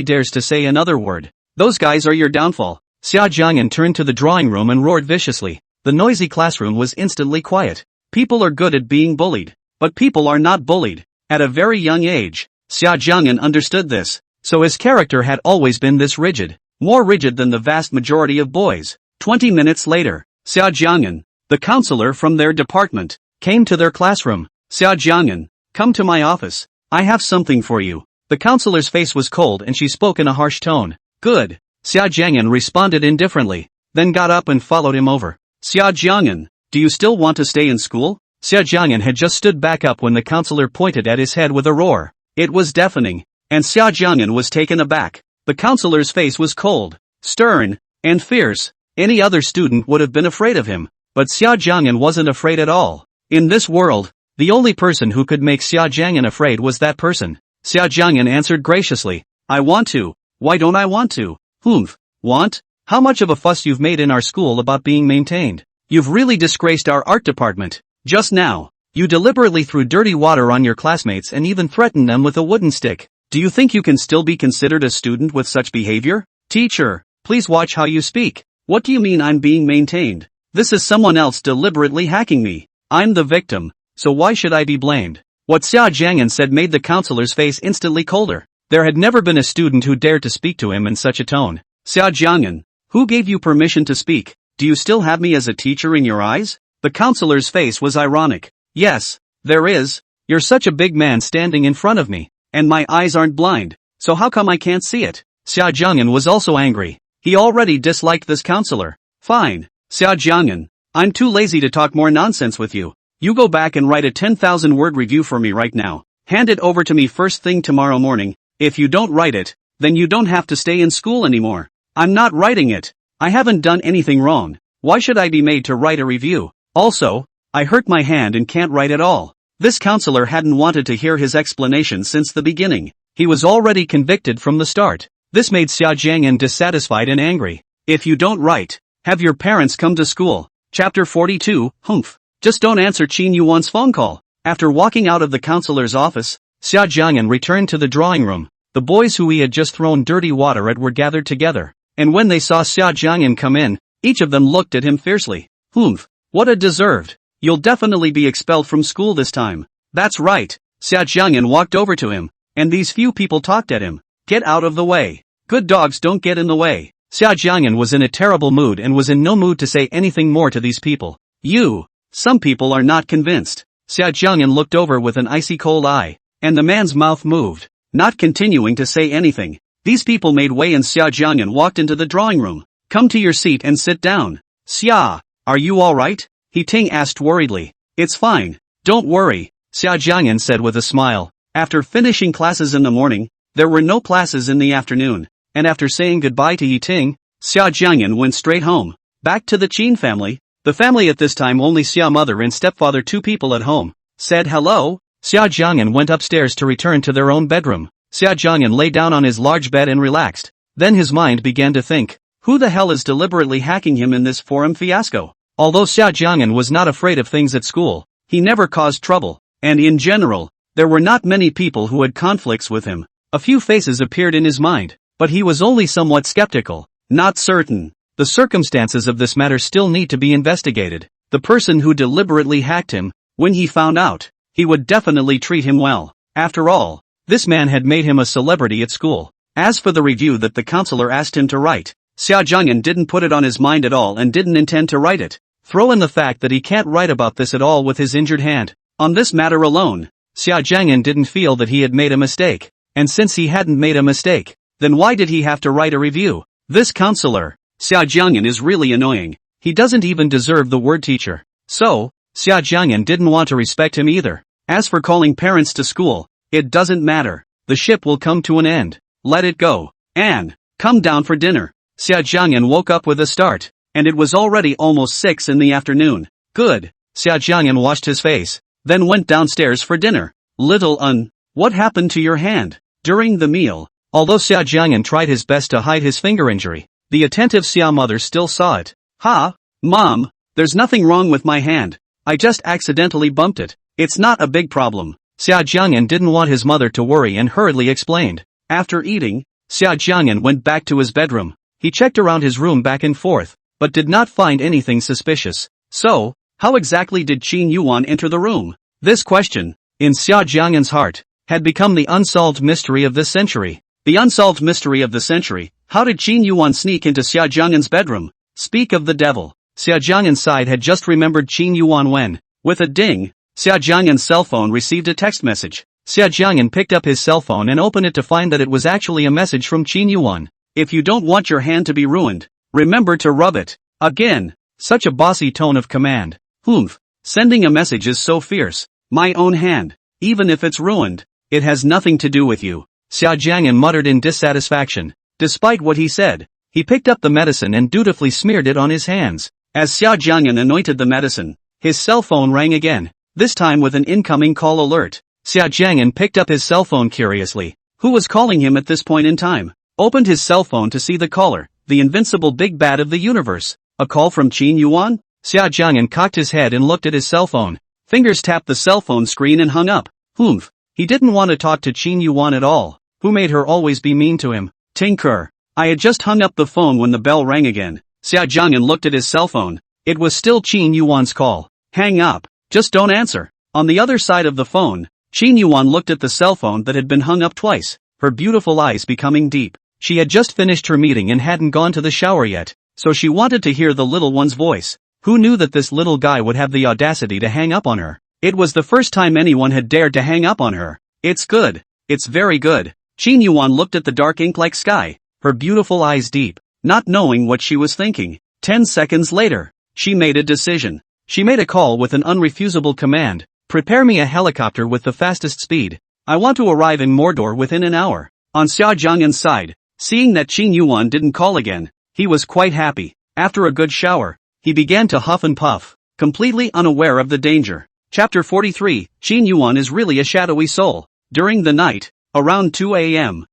dares to say another word, those guys are your downfall. Xia Jiang'an turned to the drawing room and roared viciously. The noisy classroom was instantly quiet. People are good at being bullied, but people are not bullied. At a very young age, Xia Jiang'an understood this, so his character had always been this rigid, more rigid than the vast majority of boys. 20 minutes later, Xia Jiang'an, the counselor from their department, came to their classroom. Xia Jiang'an, come to my office. I have something for you. The counselor's face was cold and she spoke in a harsh tone. Good. Xia Jiang'an responded indifferently, then got up and followed him over. Xia Jiang'an, do you still want to stay in school? Xia Jiang'an had just stood back up when the counselor pointed at his head with a roar. It was deafening, and Xia Jiang'an was taken aback. The counselor's face was cold, stern, and fierce. Any other student would have been afraid of him, but Xia Jiang'an wasn't afraid at all. In this world, the only person who could make Xia Jiang'an afraid was that person. Xia Jiang'an answered graciously, I want to. Why don't I want to? Humph. Want? How much of a fuss you've made in our school about being maintained. You've really disgraced our art department. Just now, you deliberately threw dirty water on your classmates and even threatened them with a wooden stick. Do you think you can still be considered a student with such behavior? Teacher, please watch how you speak. What do you mean I'm being maintained? This is someone else deliberately hacking me. I'm the victim, so why should I be blamed? What Xia Jiang'an said made the counselor's face instantly colder. There had never been a student who dared to speak to him in such a tone. Xia Jiang'an, who gave you permission to speak? Do you still have me as a teacher in your eyes? The counselor's face was ironic. Yes, there is. You're such a big man standing in front of me, and my eyes aren't blind, so how come I can't see it? Xia Jiang'an was also angry. He already disliked this counselor. Fine, Xia Jiang'an, I'm too lazy to talk more nonsense with you. You go back and write a 10,000-word review for me right now. Hand it over to me first thing tomorrow morning. If you don't write it, then you don't have to stay in school anymore. I'm not writing it. I haven't done anything wrong. Why should I be made to write a review? Also, I hurt my hand and can't write at all. This counselor hadn't wanted to hear his explanation since the beginning. He was already convicted from the start. This made Xia Jiang'an dissatisfied and angry. If you don't write, have your parents come to school. Chapter 42, Humph. Just don't answer Qin Yuwan's phone call. After walking out of the counselor's office, Xia Jiang'an returned to the drawing room. The boys who he had just thrown dirty water at were gathered together, and when they saw Xia Jiang'an come in, each of them looked at him fiercely. Humph. What a deserved. You'll definitely be expelled from school this time. That's right. Xia Jiang'an walked over to him, and these few people talked at him. Get out of the way. Good dogs don't get in the way. Xia Jiang'an was in a terrible mood and was in no mood to say anything more to these people. Some people are not convinced. Xia Jiang'an looked over with an icy cold eye, and the man's mouth moved, not continuing to say anything. These people made way and Xia Jiang'an walked into the drawing room. Come to your seat and sit down. Xia, are you alright? Ting asked worriedly. It's fine. Don't worry, Xia Jiang'an said with a smile. After finishing classes in the morning, there were no classes in the afternoon, and after saying goodbye to Ting, Xia Jiang'an went straight home. Back to the Qin family. The family at this time only Xia mother and stepfather, 2 people at home, said hello. Xia Jiang'an went upstairs to return to their own bedroom. Xia Jiang'an lay down on his large bed and relaxed. Then his mind began to think, who the hell is deliberately hacking him in this forum fiasco? Although Xia Jiang'an was not afraid of things at school, he never caused trouble, and in general, there were not many people who had conflicts with him. A few faces appeared in his mind, but he was only somewhat skeptical, not certain. The circumstances of this matter still need to be investigated. The person who deliberately hacked him, when he found out, he would definitely treat him well. After all, this man had made him a celebrity at school. As for the review that the counselor asked him to write, Xia Jiang'an didn't put it on his mind at all and didn't intend to write it. Throw in the fact that he can't write about this at all with his injured hand. On this matter alone, Xia Jiang'an didn't feel that he had made a mistake. And since he hadn't made a mistake, then why did he have to write a review? This counselor, Xia Jiang'an, is really annoying. He doesn't even deserve the word teacher. So, Xia Jiang'an didn't want to respect him either. As for calling parents to school, it doesn't matter. The ship will come to an end. Let it go. And, come down for dinner. Xia Jiang'an woke up with a start, and it was already almost 6 in the afternoon. Good. Xia Jiang'an washed his face, then went downstairs for dinner. What happened to your hand? During the meal, although Xia Jiang'an tried his best to hide his finger injury, the attentive Xia mother still saw it. Ha, Mom, there's nothing wrong with my hand. I just accidentally bumped it. It's not a big problem. Xia Jiang'an didn't want his mother to worry and hurriedly explained. After eating, Xia Jiang'an went back to his bedroom. He checked around his room back and forth, but did not find anything suspicious. So, how exactly did Qin Yuwan enter the room? This question, in Xia Jiang'an's heart, had become the unsolved mystery of this century. The unsolved mystery of the century. How did Qin Yuwan sneak into Xia Jiang'an's bedroom? Speak of the devil. Xia Jiang'an's side had just remembered Qin Yuwan when, with a ding, Xia Jiang'an's cell phone received a text message. Xia Jiang'an picked up his cell phone and opened it to find that it was actually a message from Qin Yuwan. If you don't want your hand to be ruined, remember to rub it. Again, such a bossy tone of command. Sending a message is so fierce. My own hand, even if it's ruined, it has nothing to do with you. Xia Jiang'an muttered in dissatisfaction. Despite what he said, he picked up the medicine and dutifully smeared it on his hands. As Xia Jiang'an anointed the medicine, his cell phone rang again, this time with an incoming call alert. Xia Jiang'an picked up his cell phone curiously. Who was calling him at this point in time? Opened his cell phone to see the caller, the invincible big bad of the universe. A call from Qin Yuwan? Xia Jiang'an cocked his head and looked at his cell phone. Fingers tapped the cell phone screen and hung up. He didn't want to talk to Qin Yuwan at all. Who made her always be mean to him? Tinker. I had just hung up the phone when the bell rang again. Xia Jiang'an looked at his cell phone. It was still Qin Yuwan's call. Hang up. Just don't answer. On the other side of the phone, Qin Yuwan looked at the cell phone that had been hung up twice, her beautiful eyes becoming deep. She had just finished her meeting and hadn't gone to the shower yet, so she wanted to hear the little one's voice. Who knew that this little guy would have the audacity to hang up on her? It was the first time anyone had dared to hang up on her. It's good. It's very good. Qin Yuwan looked at the dark ink-like sky, her beautiful eyes deep, not knowing what she was thinking. 10 seconds later, she made a decision. She made a call with an unrefusable command. Prepare me a helicopter with the fastest speed. I want to arrive in Mordor within an hour. On Xia Jiang'an's side, seeing that Qin Yuwan didn't call again, he was quite happy. After a good shower, he began to huff and puff, completely unaware of the danger. Chapter 43, Qin Yuwan is really a shadowy soul. During the night, around 2 a.m.,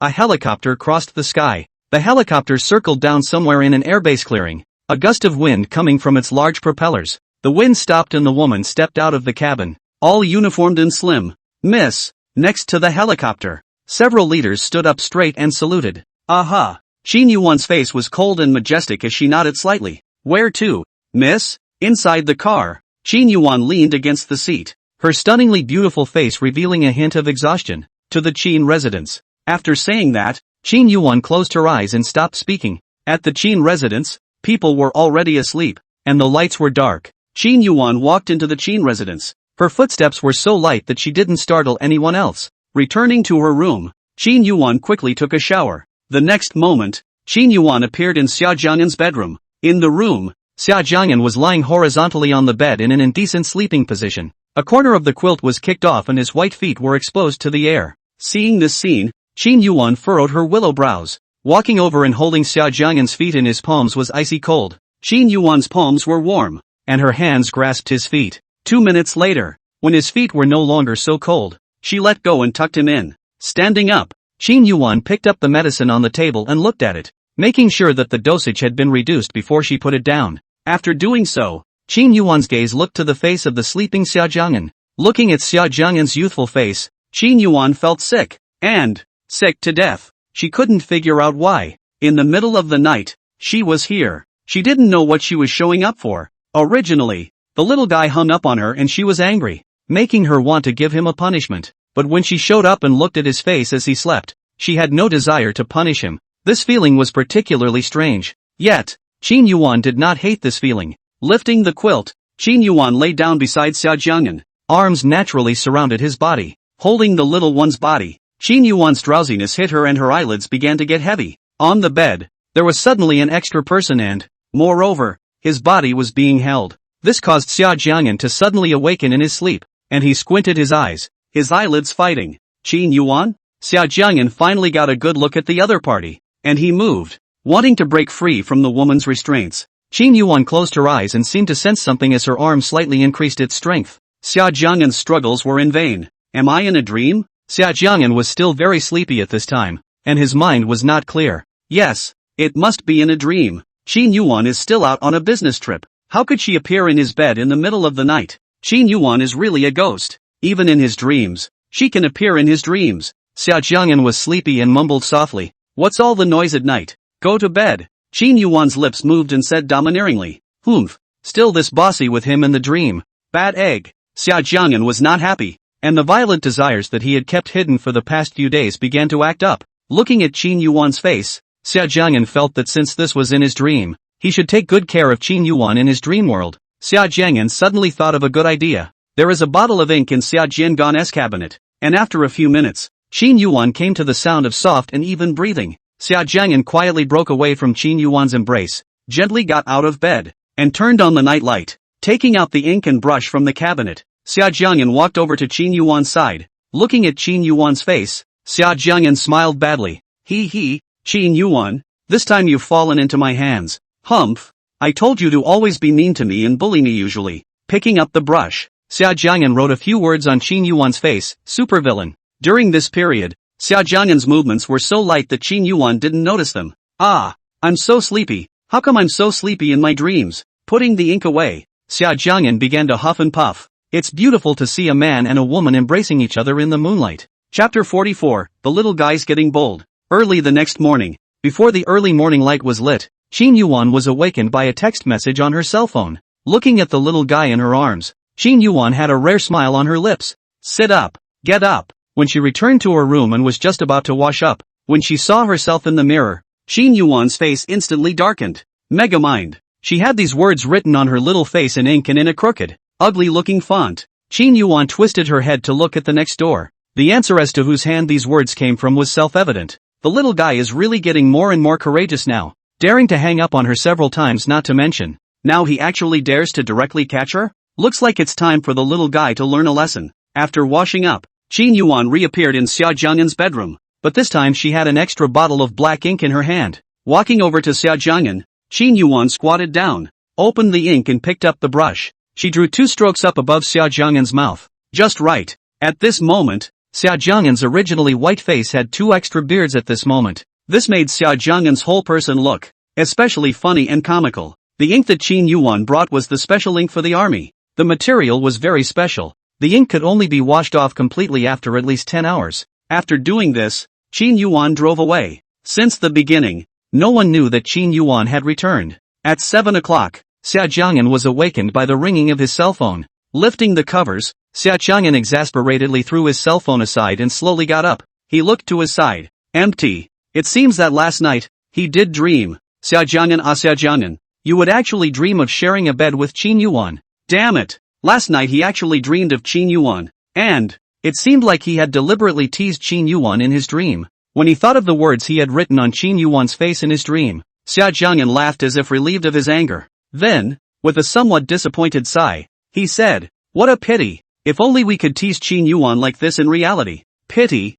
a helicopter crossed the sky. The helicopter circled down somewhere in an airbase clearing, a gust of wind coming from its large propellers. The wind stopped and the woman stepped out of the cabin, all uniformed and slim. Miss, next to the helicopter. Several leaders stood up straight and saluted. Aha! Qin Yuwan's face was cold and majestic as she nodded slightly. Where to, miss? Inside the car. Qin Yuwan leaned against the seat, her stunningly beautiful face revealing a hint of exhaustion. To the Qin residence. After saying that, Qin Yuwan closed her eyes and stopped speaking. At the Qin residence, people were already asleep, and the lights were dark. Qin Yuwan walked into the Qin residence. Her footsteps were so light that she didn't startle anyone else. Returning to her room, Qin Yuwan quickly took a shower. The next moment, Qin Yuwan appeared in Xia Jiang'an's bedroom. In the room, Xia Jiang'an was lying horizontally on the bed in an indecent sleeping position. A corner of the quilt was kicked off and his white feet were exposed to the air. Seeing this scene, Qin Yuwan furrowed her willow brows. Walking over and holding Xia Jiang'an's feet in his palms was icy cold. Qin Yuwan's palms were warm, and her hands grasped his feet. 2 minutes later, when his feet were no longer so cold, she let go and tucked him in. Standing up, Qin Yuwan picked up the medicine on the table and looked at it, making sure that the dosage had been reduced before she put it down. After doing so, Qin Yuan's gaze looked to the face of the sleeping Xia Jiang'an. Looking at Xia Jiang'an's youthful face, Qin Yuwan felt sick. And sick to death. She couldn't figure out why. In the middle of the night, she was here. She didn't know what she was showing up for. Originally, the little guy hung up on her and she was angry, making her want to give him a punishment. But when she showed up and looked at his face as he slept, she had no desire to punish him. This feeling was particularly strange. Yet, Qin Yuwan did not hate this feeling. Lifting the quilt, Qin Yuwan lay down beside Xia Jiang'an. Arms naturally surrounded his body, holding the little one's body. Qin Yuwan's drowsiness hit her and her eyelids began to get heavy. On the bed, there was suddenly an extra person and, moreover, his body was being held. This caused Xia Jiang'an to suddenly awaken in his sleep, and he squinted his eyes, his eyelids fighting. Qin Yuwan? Xia Jiang'an finally got a good look at the other party, and he moved, wanting to break free from the woman's restraints. Qin Yuwan closed her eyes and seemed to sense something as her arm slightly increased its strength. Xia Jiang'an's struggles were in vain. Am I in a dream? Xia Jiang'an was still very sleepy at this time, and his mind was not clear. Yes, it must be in a dream. Qin Yuwan is still out on a business trip. How could she appear in his bed in the middle of the night? Qin Yuwan is really a ghost. Even in his dreams, she can appear in his dreams. Xia Jiang'an was sleepy and mumbled softly, "What's all the noise at night? Go to bed." Qin Yuwan's lips moved and said domineeringly, "Humph, still this bossy with him in the dream. Bad egg." Xia Jiang'an was not happy, and the violent desires that he had kept hidden for the past few days began to act up. Looking at Qin Yuwan's face, Xia Jiang'an felt that since this was in his dream, he should take good care of Qin Yuwan in his dream world. Xia Jiang'an suddenly thought of a good idea. There is a bottle of ink in Xia Jiang'an's cabinet, and after a few minutes, Qin Yuwan came to the sound of soft and even breathing. Xia Jiang'an quietly broke away from Qin Yuwan's embrace, gently got out of bed, and turned on the night light. Taking out the ink and brush from the cabinet, Xia Jiang'an walked over to Qin Yuwan's side. Looking at Qin Yuwan's face, Xia Jiang'an smiled badly. He, Qin Yuwan, this time you've fallen into my hands. Humph, I told you to always be mean to me and bully me usually. Picking up the brush, Xia Jiang'an wrote a few words on Qin Yuwan's face, supervillain. During this period, Xia Jiang'an's movements were so light that Qin Yuwan didn't notice them. Ah, I'm so sleepy. How come I'm so sleepy in my dreams? Putting the ink away, Xia Jiang'an began to huff and puff. It's beautiful to see a man and a woman embracing each other in the moonlight. Chapter 44, The Little Guy's Getting Bold. Early the next morning, before the early morning light was lit, Qin Yuwan was awakened by a text message on her cell phone. Looking at the little guy in her arms, Qin Yuwan had a rare smile on her lips. Sit up, get up. When she returned to her room and was just about to wash up, when she saw herself in the mirror, Qin Yuwan's face instantly darkened. Megamind. She had these words written on her little face in ink and in a crooked, ugly-looking font. Qin Yuwan twisted her head to look at the next door. The answer as to whose hand these words came from was self-evident. The little guy is really getting more and more courageous now, daring to hang up on her several times, not to mention, now he actually dares to directly catch her? Looks like it's time for the little guy to learn a lesson. After washing up, Qin Yuwan reappeared in Xia Jiang'an's bedroom, but this time she had an extra bottle of black ink in her hand. Walking over to Xia Jiang'an, Qin Yuwan squatted down, opened the ink and picked up the brush. She drew 2 strokes up above Xia Jiang'an's mouth. Just right. At this moment, Xia Jiang'an's originally white face had 2 extra beards at this moment. This made Xia Jiang'an's whole person look especially funny and comical. The ink that Qin Yuwan brought was the special ink for the army. The material was very special. The ink could only be washed off completely after at least 10 hours. After doing this, Qin Yuwan drove away. Since the beginning, no one knew that Qin Yuwan had returned. At 7 o'clock, Xia Jiang'an was awakened by the ringing of his cell phone. Lifting the covers, Xia Jiang'an exasperatedly threw his cell phone aside and slowly got up. He looked to his side. Empty. It seems that last night, he did dream. Xia Jiang'an, you would actually dream of sharing a bed with Qin Yuwan. Damn it. Last night he actually dreamed of Qin Yuwan. And it seemed like he had deliberately teased Qin Yuwan in his dream. When he thought of the words he had written on Qin Yuwan's face in his dream, Xia Jiang'an laughed as if relieved of his anger. Then, with a somewhat disappointed sigh, he said, "What a pity. If only we could tease Qin Yuwan like this in reality." Pity.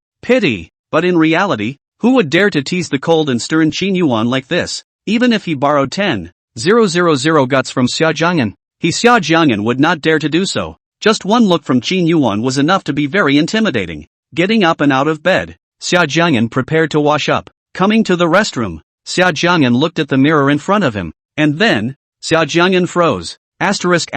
But in reality, who would dare to tease the cold and stern Qin Yuwan like this? Even if he borrowed 10,000 guts from Xia Jiang'an, Xia Jiang'an would not dare to do so. Just one look from Qin Yuwan was enough to be very intimidating. Getting up and out of bed, Xia Jiang'an prepared to wash up. Coming to the restroom, Xia Jiang'an looked at the mirror in front of him, and then, Xia Jiang'an froze. Asterisk.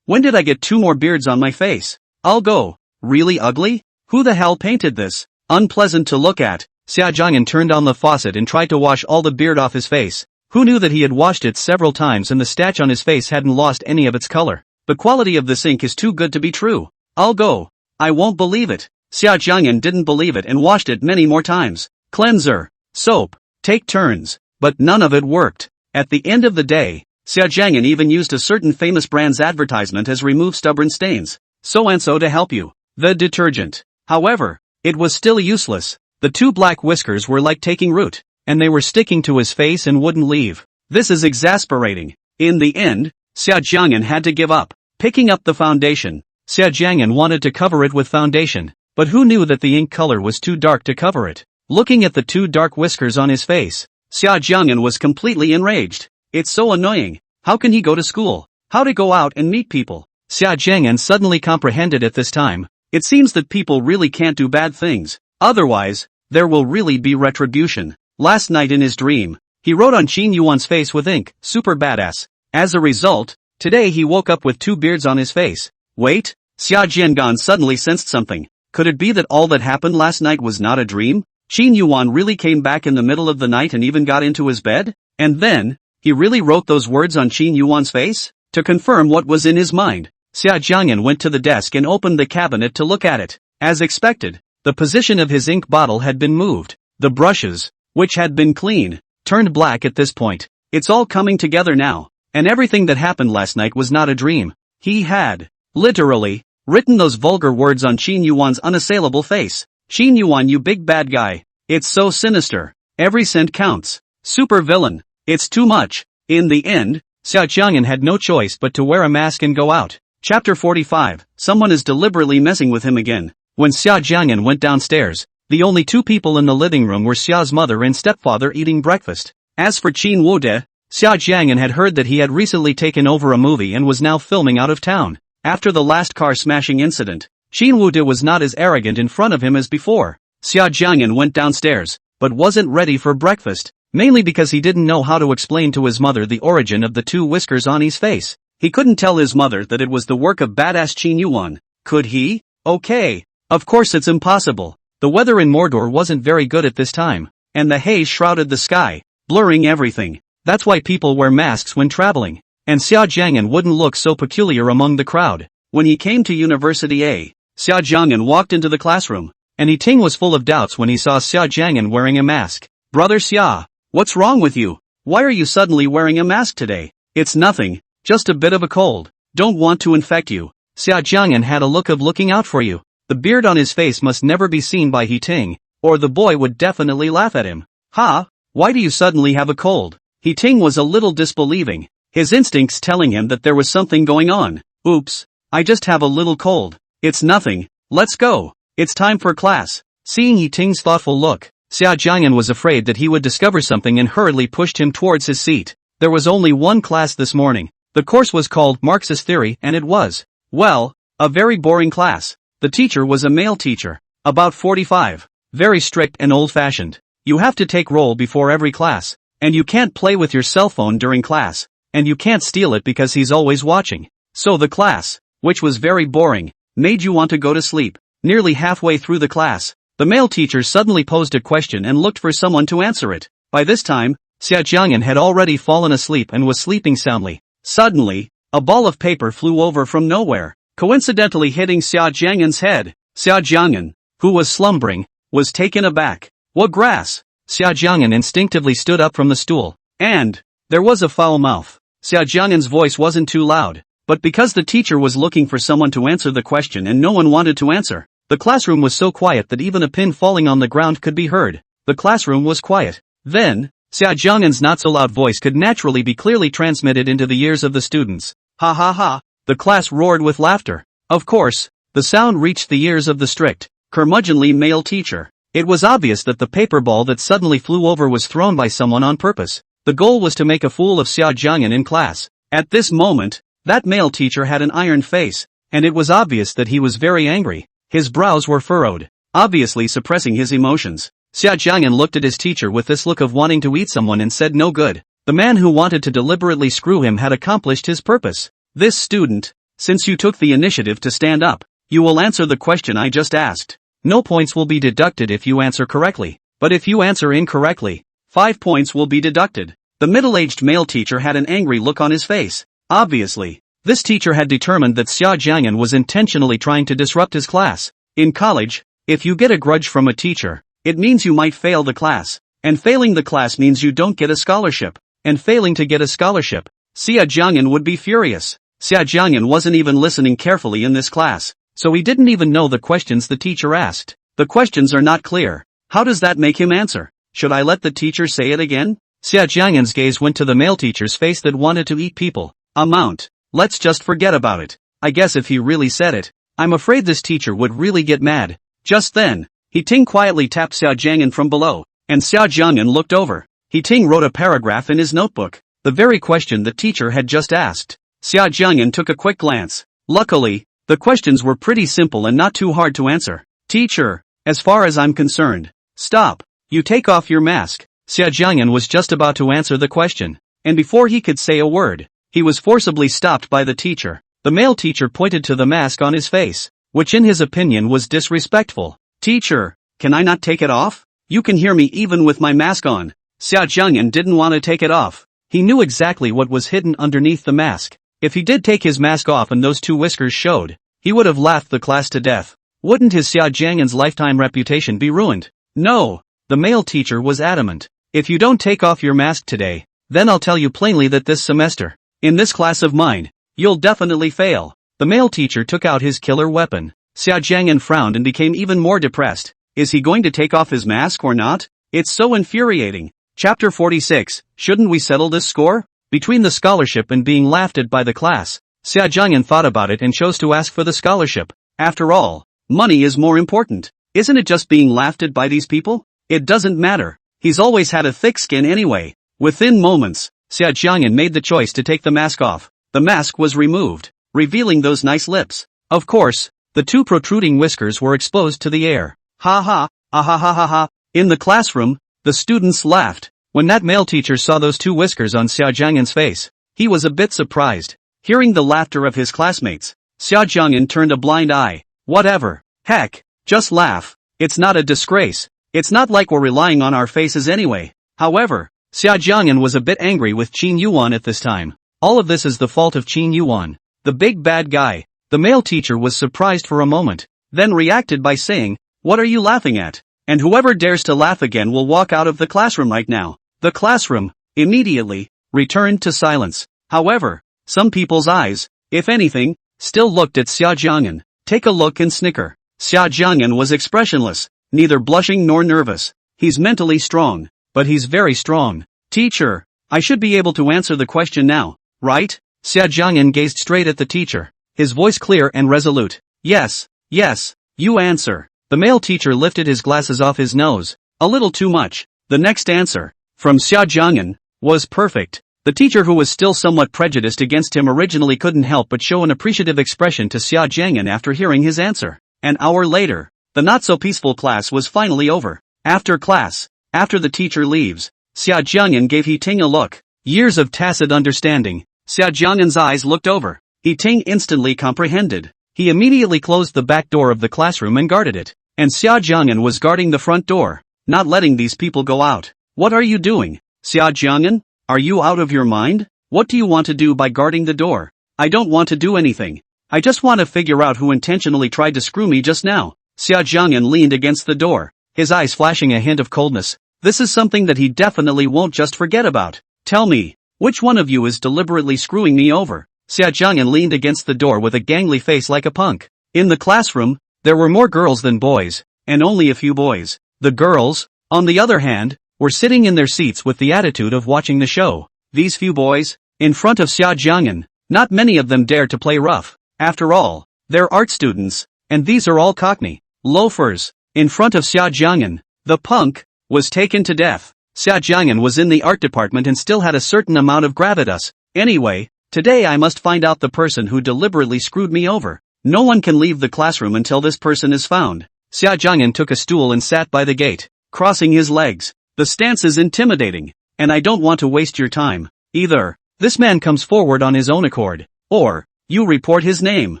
When did I get 2 more beards on my face? I'll go. Really ugly? Who the hell painted this? Unpleasant to look at. Xia Jiang'an turned on the faucet and tried to wash all the beard off his face. Who knew that he had washed it several times and the starch on his face hadn't lost any of its color? The quality of this ink is too good to be true. I'll go. I won't believe it. Xia Jiang'an didn't believe it and washed it many more times. Cleanser. Soap. Take turns. But none of it worked. At the end of the day, Xia Jiang'an even used a certain famous brand's advertisement as remove stubborn stains. So-and-so to help you. The detergent. However, it was still useless. The 2 black whiskers were like taking root, and they were sticking to his face and wouldn't leave. This is exasperating. In the end, Xia Jiang'an had to give up. Picking up the foundation, Xia Jiang'an wanted to cover it with foundation, but who knew that the ink color was too dark to cover it? Looking at the 2 dark whiskers on his face, Xia Jiang'an was completely enraged. It's so annoying. How can he go to school? How to go out and meet people? Xia Jiang'an suddenly comprehended at this time. It seems that people really can't do bad things. Otherwise, there will really be retribution. Last night in his dream, he wrote on Qin Yuan's face with ink, super badass. As a result, today he woke up with 2 beards on his face. Wait, Xia Jiang'an suddenly sensed something. Could it be that all that happened last night was not a dream? Qin Yuan really came back in the middle of the night and even got into his bed? And then, he really wrote those words on Qin Yuan's face? To confirm what was in his mind, Xia Jiang'an went to the desk and opened the cabinet to look at it. As expected, the position of his ink bottle had been moved. The brushes, which had been clean, turned black at this point. It's all coming together now, and everything that happened last night was not a dream. He had, literally, written those vulgar words on Qin Yuan's unassailable face. Qin Yuan, you big bad guy. It's so sinister. Every cent counts. Super villain. It's too much. In the end, Xia Jiang'an had no choice but to wear a mask and go out. Chapter 45. Someone is deliberately messing with him again. When Xia Jiang'an went downstairs, the only 2 people in the living room were Xia's mother and stepfather eating breakfast. As for Qin Wude, Xia Jiang'an had heard that he had recently taken over a movie and was now filming out of town. After the last car smashing incident, Qin Wude was not as arrogant in front of him as before. Xia Jiang'an went downstairs, but wasn't ready for breakfast, mainly because he didn't know how to explain to his mother the origin of the 2 whiskers on his face. He couldn't tell his mother that it was the work of badass Qin Yuan. Could he? Okay. Of course it's impossible. The weather in Mordor wasn't very good at this time, and the haze shrouded the sky, blurring everything. That's why people wear masks when traveling. And Xia Jiang'an wouldn't look so peculiar among the crowd. When he came to University A, Xia Jiang'an walked into the classroom, and Ting was full of doubts when he saw Xia Jiang'an wearing a mask. Brother Xia, what's wrong with you? Why are you suddenly wearing a mask today? It's nothing, just a bit of a cold. Don't want to infect you. Xia Jiang'an had a look of looking out for you. The beard on his face must never be seen by Ting, or the boy would definitely laugh at him. Ha? Why do you suddenly have a cold? Ting was a little disbelieving, his instincts telling him that there was something going on. Oops, I just have a little cold. It's nothing, let's go. It's time for class. Seeing Ting's thoughtful look, Xia Jiang'an was afraid that he would discover something and hurriedly pushed him towards his seat. There was only one class this morning. The course was called Marxist Theory and it was, well, a very boring class. The teacher was a male teacher, about 45, very strict and old-fashioned. You have to take roll before every class, and you can't play with your cell phone during class, and you can't steal it because he's always watching. So the class, which was very boring, made you want to go to sleep. Nearly halfway through the class, the male teacher suddenly posed a question and looked for someone to answer it. By this time, Xia Jiang'an had already fallen asleep and was sleeping soundly. Suddenly, a ball of paper flew over from nowhere, coincidentally hitting Xia Jiang'an's head. Xia Jiang'an, who was slumbering, was taken aback. What grass? Xia Jiang'an instinctively stood up from the stool. And there was a foul mouth. Xia Jiang'an's voice wasn't too loud, but because the teacher was looking for someone to answer the question and no one wanted to answer, the classroom was so quiet that even a pin falling on the ground could be heard. The classroom was quiet. Then, Xia Jiang'an's not-so-loud voice could naturally be clearly transmitted into the ears of the students. Ha ha ha, the class roared with laughter. Of course, the sound reached the ears of the strict, curmudgeonly male teacher. It was obvious that the paper ball that suddenly flew over was thrown by someone on purpose. The goal was to make a fool of Xia Jiang'an in class. At this moment, that male teacher had an iron face, and it was obvious that he was very angry. His brows were furrowed, obviously suppressing his emotions. Xia Jiang'an looked at his teacher with this look of wanting to eat someone and said no good. The man who wanted to deliberately screw him had accomplished his purpose. This student, since you took the initiative to stand up, you will answer the question I just asked. No points will be deducted if you answer correctly, but if you answer incorrectly, 5 points will be deducted. The middle-aged male teacher had an angry look on his face. Obviously, this teacher had determined that Xia Jiang'an was intentionally trying to disrupt his class. In college, if you get a grudge from a teacher, it means you might fail the class. And failing the class means you don't get a scholarship. And failing to get a scholarship, Xia Jiang'an would be furious. Xia Jiang'an wasn't even listening carefully in this class, so he didn't even know the questions the teacher asked. The questions are not clear. How does that make him answer? Should I let the teacher say it again? Xia Jiang'an's gaze went to the male teacher's face that wanted to eat people. Amount. Let's just forget about it. I guess if he really said it, I'm afraid this teacher would really get mad. Just then, He Ting quietly tapped Xia Jiang'an from below, and Xia Jiang'an looked over. He Ting wrote a paragraph in his notebook, the very question the teacher had just asked. Xia Jiang'an took a quick glance. Luckily, the questions were pretty simple and not too hard to answer. Teacher, as far as I'm concerned. Stop. You take off your mask. Xia Jiang'an was just about to answer the question, and before he could say a word, he was forcibly stopped by the teacher. The male teacher pointed to the mask on his face, which in his opinion was disrespectful. Teacher, can I not take it off? You can hear me even with my mask on. Xia Jiang'an didn't want to take it off. He knew exactly what was hidden underneath the mask. If he did take his mask off and those two whiskers showed, he would have laughed the class to death. Wouldn't his Xia Jiang'an's lifetime reputation be ruined? No. The male teacher was adamant. If you don't take off your mask today, then I'll tell you plainly that this semester, in this class of mine, you'll definitely fail. The male teacher took out his killer weapon. Xia Jiang'an frowned and became even more depressed. Is he going to take off his mask or not? It's so infuriating. Chapter 46, shouldn't we settle this score? Between the scholarship and being laughed at by the class, Xia Jiang'an thought about it and chose to ask for the scholarship. After all, money is more important. Isn't it just being laughed at by these people? It doesn't matter. He's always had a thick skin anyway. Within moments, Xia Jiang'an made the choice to take the mask off. The mask was removed, revealing those nice lips. Of course, the two protruding whiskers were exposed to the air. Ha ha, ah ha ha ha ha. In the classroom, the students laughed. When that male teacher saw those two whiskers on Xia Jiang'an's face, he was a bit surprised. Hearing the laughter of his classmates, Xia Jiang'an turned a blind eye. Whatever. Heck, just laugh. It's not a disgrace. It's not like we're relying on our faces anyway. However, Xia Jiang'an was a bit angry with Qin Yuwan at this time. All of this is the fault of Qin Yuwan, the big bad guy. The male teacher was surprised for a moment, then reacted by saying, "What are you laughing at? And whoever dares to laugh again will walk out of the classroom right now." The classroom, immediately, returned to silence. However, some people's eyes, if anything, still looked at Xia Jiang'an. Take a look and snicker. Xia Jiang'an was expressionless, neither blushing nor nervous. He's mentally strong, but he's very strong. Teacher, I should be able to answer the question now, right? Xia Jiang'an gazed straight at the teacher, his voice clear and resolute. Yes, you answer. The male teacher lifted his glasses off his nose, a little too much. The next answer, from Xia Jiang'an, was perfect. The teacher, who was still somewhat prejudiced against him, originally couldn't help but show an appreciative expression to Xia Jiang'an after hearing his answer. An hour later, the not-so-peaceful class was finally over. After class, after the teacher leaves, Xia Jiang'an gave He Ting a look. Years of tacit understanding. Xia Jiang'an's eyes looked over. He Ting instantly comprehended. He immediately closed the back door of the classroom and guarded it. And Xia Jiang'an was guarding the front door, not letting these people go out. What are you doing? Xia Jiang'an, are you out of your mind? What do you want to do by guarding the door? I don't want to do anything. I just want to figure out who intentionally tried to screw me just now. Xia Jiang'an leaned against the door, his eyes flashing a hint of coldness. This is something that he definitely won't just forget about. Tell me, which one of you is deliberately screwing me over? Xia Jiang'an leaned against the door with a gangly face like a punk. In the classroom, there were more girls than boys, and only a few boys. The girls, on the other hand, were sitting in their seats with the attitude of watching the show. These few boys, in front of Xia Jiang'an, not many of them dared to play rough. After all, they're art students, and these are all cockney loafers. In front of Xia Jiang'an, the punk was taken to death. Xia Jiang'an was in the art department and still had a certain amount of gravitas. Anyway, today I must find out the person who deliberately screwed me over. No one can leave the classroom until this person is found. Xia Jiang'an took a stool and sat by the gate, crossing his legs. The stance is intimidating, and I don't want to waste your time. Either this man comes forward on his own accord, or you report his name.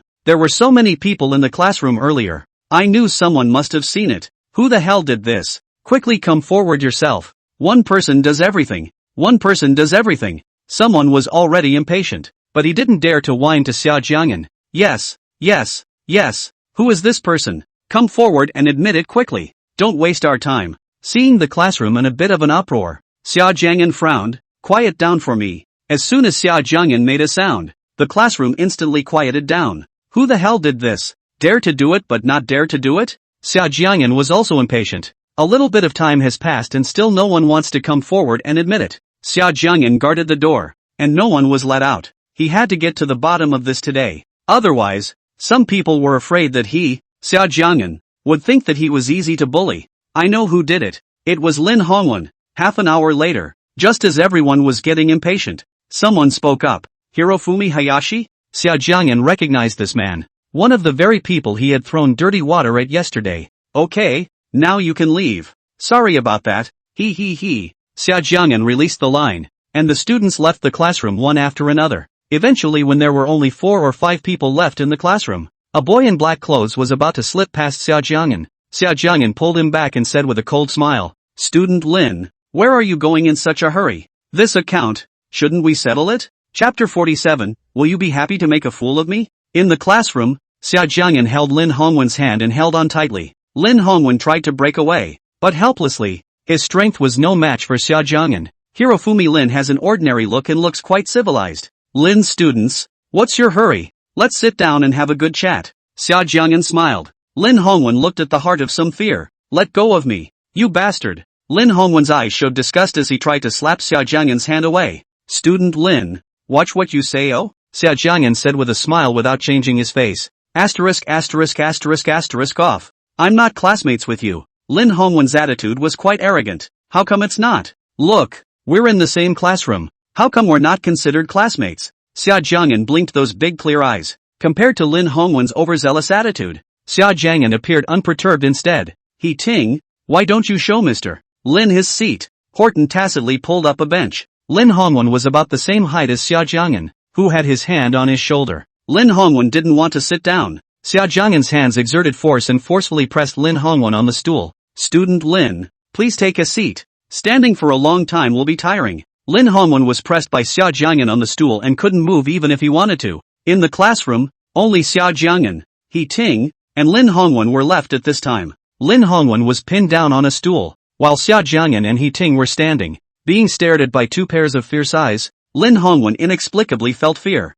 There were so many people in the classroom earlier. I knew someone must have seen it. Who the hell did this? Quickly come forward yourself. One person does everything. One person does everything. Someone was already impatient, but he didn't dare to whine to Xia Jiang'an. Yes, yes, yes. Who is this person? Come forward and admit it quickly. Don't waste our time. Seeing the classroom in a bit of an uproar, Xia Jiang'an frowned. Quiet down for me. As soon as Xia Jiang'an made a sound, the classroom instantly quieted down. Who the hell did this? Dare to do it but not dare to do it? Xia Jiang'an was also impatient. A little bit of time has passed and still no one wants to come forward and admit it. Xia Jiang'an guarded the door, and no one was let out. He had to get to the bottom of this today. Otherwise, some people were afraid that he, Xia Jiang'an, would think that he was easy to bully. I know who did it. It was Lin Hongwen. Half an hour later, just as everyone was getting impatient, someone spoke up. Hirofumi Hayashi? Xia Jiang'an recognized this man. One of the very people he had thrown dirty water at yesterday. Okay, now you can leave. Sorry about that. He. Xia Jiang'an released the line, and the students left the classroom one after another. Eventually, when there were only 4 or 5 people left in the classroom, a boy in black clothes was about to slip past Xia Jiang'an. Xia Jiang'an pulled him back and said with a cold smile, "Student Lin, where are you going in such a hurry? This account, shouldn't we settle it?" Chapter 47, Will you be happy to make a fool of me? In the classroom, Xia Jiang'an held Lin Hongwen's hand and held on tightly. Lin Hongwen tried to break away, but helplessly. His strength was no match for Xia Jiang'an. Hirofumi Lin has an ordinary look and looks quite civilized. Lin students, what's your hurry? Let's sit down and have a good chat. Xia Jiang'an smiled. Lin Hongwen looked at the heart of some fear. Let go of me, you bastard. Lin Hongwen's eyes showed disgust as he tried to slap Xia Jiang'an's hand away. Student Lin, watch what you say, oh? Xia Jiang'an said with a smile without changing his face. Asterisk. Off. I'm not classmates with you. Lin Hongwen's attitude was quite arrogant. How come it's not? Look, we're in the same classroom. How come we're not considered classmates? Xia Jiang'an blinked those big clear eyes. Compared to Lin Hongwen's overzealous attitude, Xia Jiang'an appeared unperturbed instead. He ting, why don't you show Mr. Lin his seat? Horton tacitly pulled up a bench. Lin Hongwen was about the same height as Xia Jiang'an, who had his hand on his shoulder. Lin Hongwen didn't want to sit down. Xia Jiang'an's hands exerted force and forcefully pressed Lin Hongwen on the stool. Student Lin, please take a seat. Standing for a long time will be tiring. Lin Hongwen was pressed by Xia Jiang'an on the stool and couldn't move even if he wanted to. In the classroom, only Xia Jiang'an, He Ting, and Lin Hongwen were left at this time. Lin Hongwen was pinned down on a stool, while Xia Jiang'an and He Ting were standing, being stared at by 2 pairs of fierce eyes. Lin Hongwen inexplicably felt fear.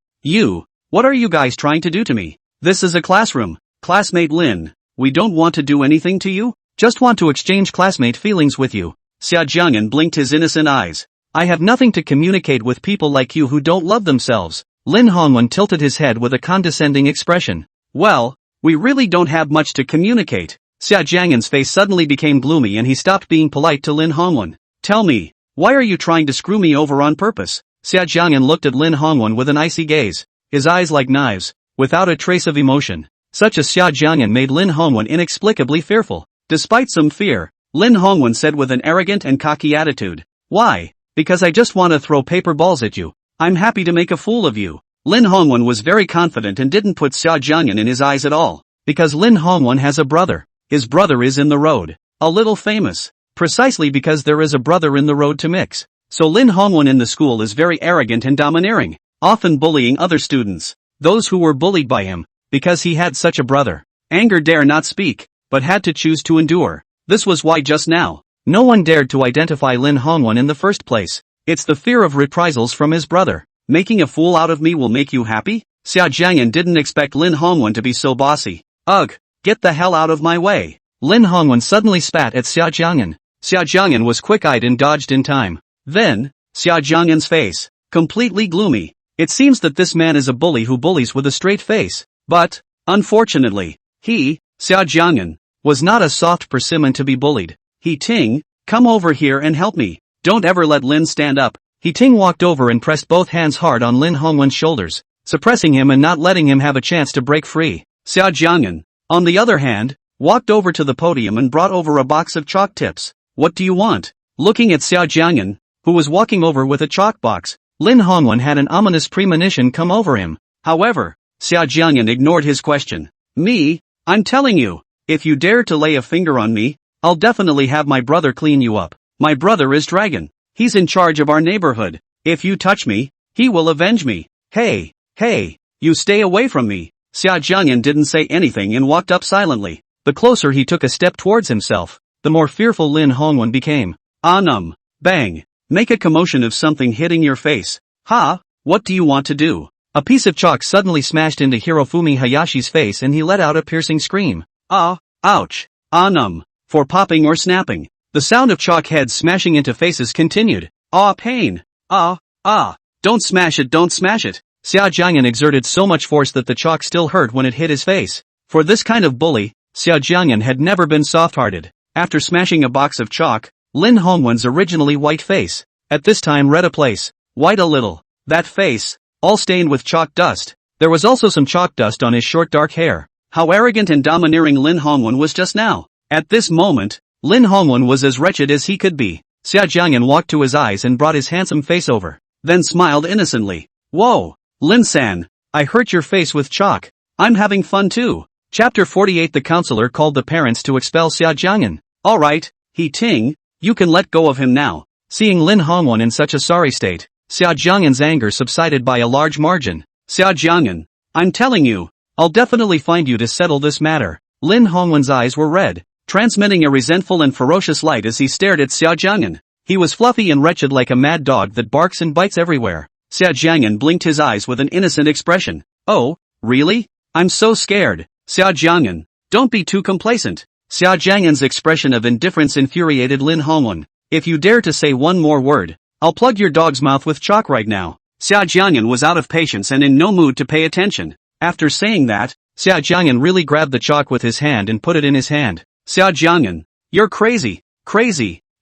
What are you guys trying to do to me? This is a classroom. Classmate Lin, we don't want to do anything to you, just want to exchange classmate feelings with you. Xia Jiang'an blinked his innocent eyes. I have nothing to communicate with people like you who don't love themselves. Lin Hongwen tilted his head with a condescending expression. Well, we really don't have much to communicate. Xia Jiang'an's face suddenly became gloomy and he stopped being polite to Lin Hongwen. Tell me, why are you trying to screw me over on purpose? Xia Jiang'an looked at Lin Hongwen with an icy gaze, his eyes like knives, without a trace of emotion. Such as Xia Jiang'an made Lin Hongwen inexplicably fearful. Despite some fear, Lin Hongwen said with an arrogant and cocky attitude. Why? Because I just want to throw paper balls at you. I'm happy to make a fool of you. Lin Hongwen was very confident and didn't put Xia Jiang'an in his eyes at all. Because Lin Hongwen has a brother. His brother is in the road. A little famous. Precisely because there is a brother in the road to mix. So Lin Hongwen in the school is very arrogant and domineering, often bullying other students, those who were bullied by him, because he had such a brother. Anger dare not speak, but had to choose to endure. This was why just now, no one dared to identify Lin Hongwen in the first place. It's the fear of reprisals from his brother. Making a fool out of me will make you happy? Xia Jiang'an didn't expect Lin Hongwen to be so bossy. Ugh, get the hell out of my way. Lin Hongwen suddenly spat at Xia Jiang'an. Xia Jiang'an was quick-eyed and dodged in time. Then, Xia Jiang'an's face, completely gloomy. It seems that this man is a bully who bullies with a straight face. But, unfortunately, he, Xia Jiang'an, was not a soft persimmon to be bullied. He Ting, come over here and help me. Don't ever let Lin stand up. He Ting walked over and pressed both hands hard on Lin Hongwen's shoulders, suppressing him and not letting him have a chance to break free. Xia Jiang'an, on the other hand, walked over to the podium and brought over a box of chalk tips. What do you want? Looking at Xia Jiang'an, who was walking over with a chalk box, Lin Hongwen had an ominous premonition come over him. However, Xia Jiang'an ignored his question. Me? I'm telling you, if you dare to lay a finger on me, I'll definitely have my brother clean you up. My brother is Dragon. He's in charge of our neighborhood. If you touch me, he will avenge me. Hey, you stay away from me. Xia Jiang'an didn't say anything and walked up silently. The closer he took a step towards himself, the more fearful Lin Hongwen became. Bang. Make a commotion of something hitting your face. Ha, what do you want to do? A piece of chalk suddenly smashed into Hirofumi Hayashi's face and he let out a piercing scream. Ouch. For popping or snapping. The sound of chalk heads smashing into faces continued. Pain. Don't smash it. Xia Jiang'an exerted so much force that the chalk still hurt when it hit his face. For this kind of bully, Xia Jiang'an had never been soft-hearted. After smashing a box of chalk, Lin Hongwen's originally white face, at this time red a place, white a little. That face, all stained with chalk dust. There was also some chalk dust on his short dark hair. How arrogant and domineering Lin Hongwen was just now. At this moment, Lin Hongwen was as wretched as he could be. Xia Jiang'an walked to his eyes and brought his handsome face over, then smiled innocently. Whoa, Lin-san, I hurt your face with chalk. I'm having fun too. Chapter 48. The counselor called the parents to expel Xia Jiang'an. Alright, He-ting, you can let go of him now. Seeing Lin Hongwen in such a sorry state, Xia Jiang'an's anger subsided by a large margin. Xia Jiang'an, I'm telling you, I'll definitely find you to settle this matter. Lin Hongwen's eyes were red, transmitting a resentful and ferocious light as he stared at Xia Jiang'an. He was fluffy and wretched like a mad dog that barks and bites everywhere. Xia Jiang'an blinked his eyes with an innocent expression. Oh, really? I'm so scared. Xia Jiang'an, don't be too complacent. Xia Jiang'an's expression of indifference infuriated Lin Hongwen. If you dare to say one more word, I'll plug your dog's mouth with chalk right now. Xia Jiang'an was out of patience and in no mood to pay attention. After saying that, Xia Jiang'an really grabbed the chalk with his hand and put it in his hand. Xia Jiang'an, you're crazy.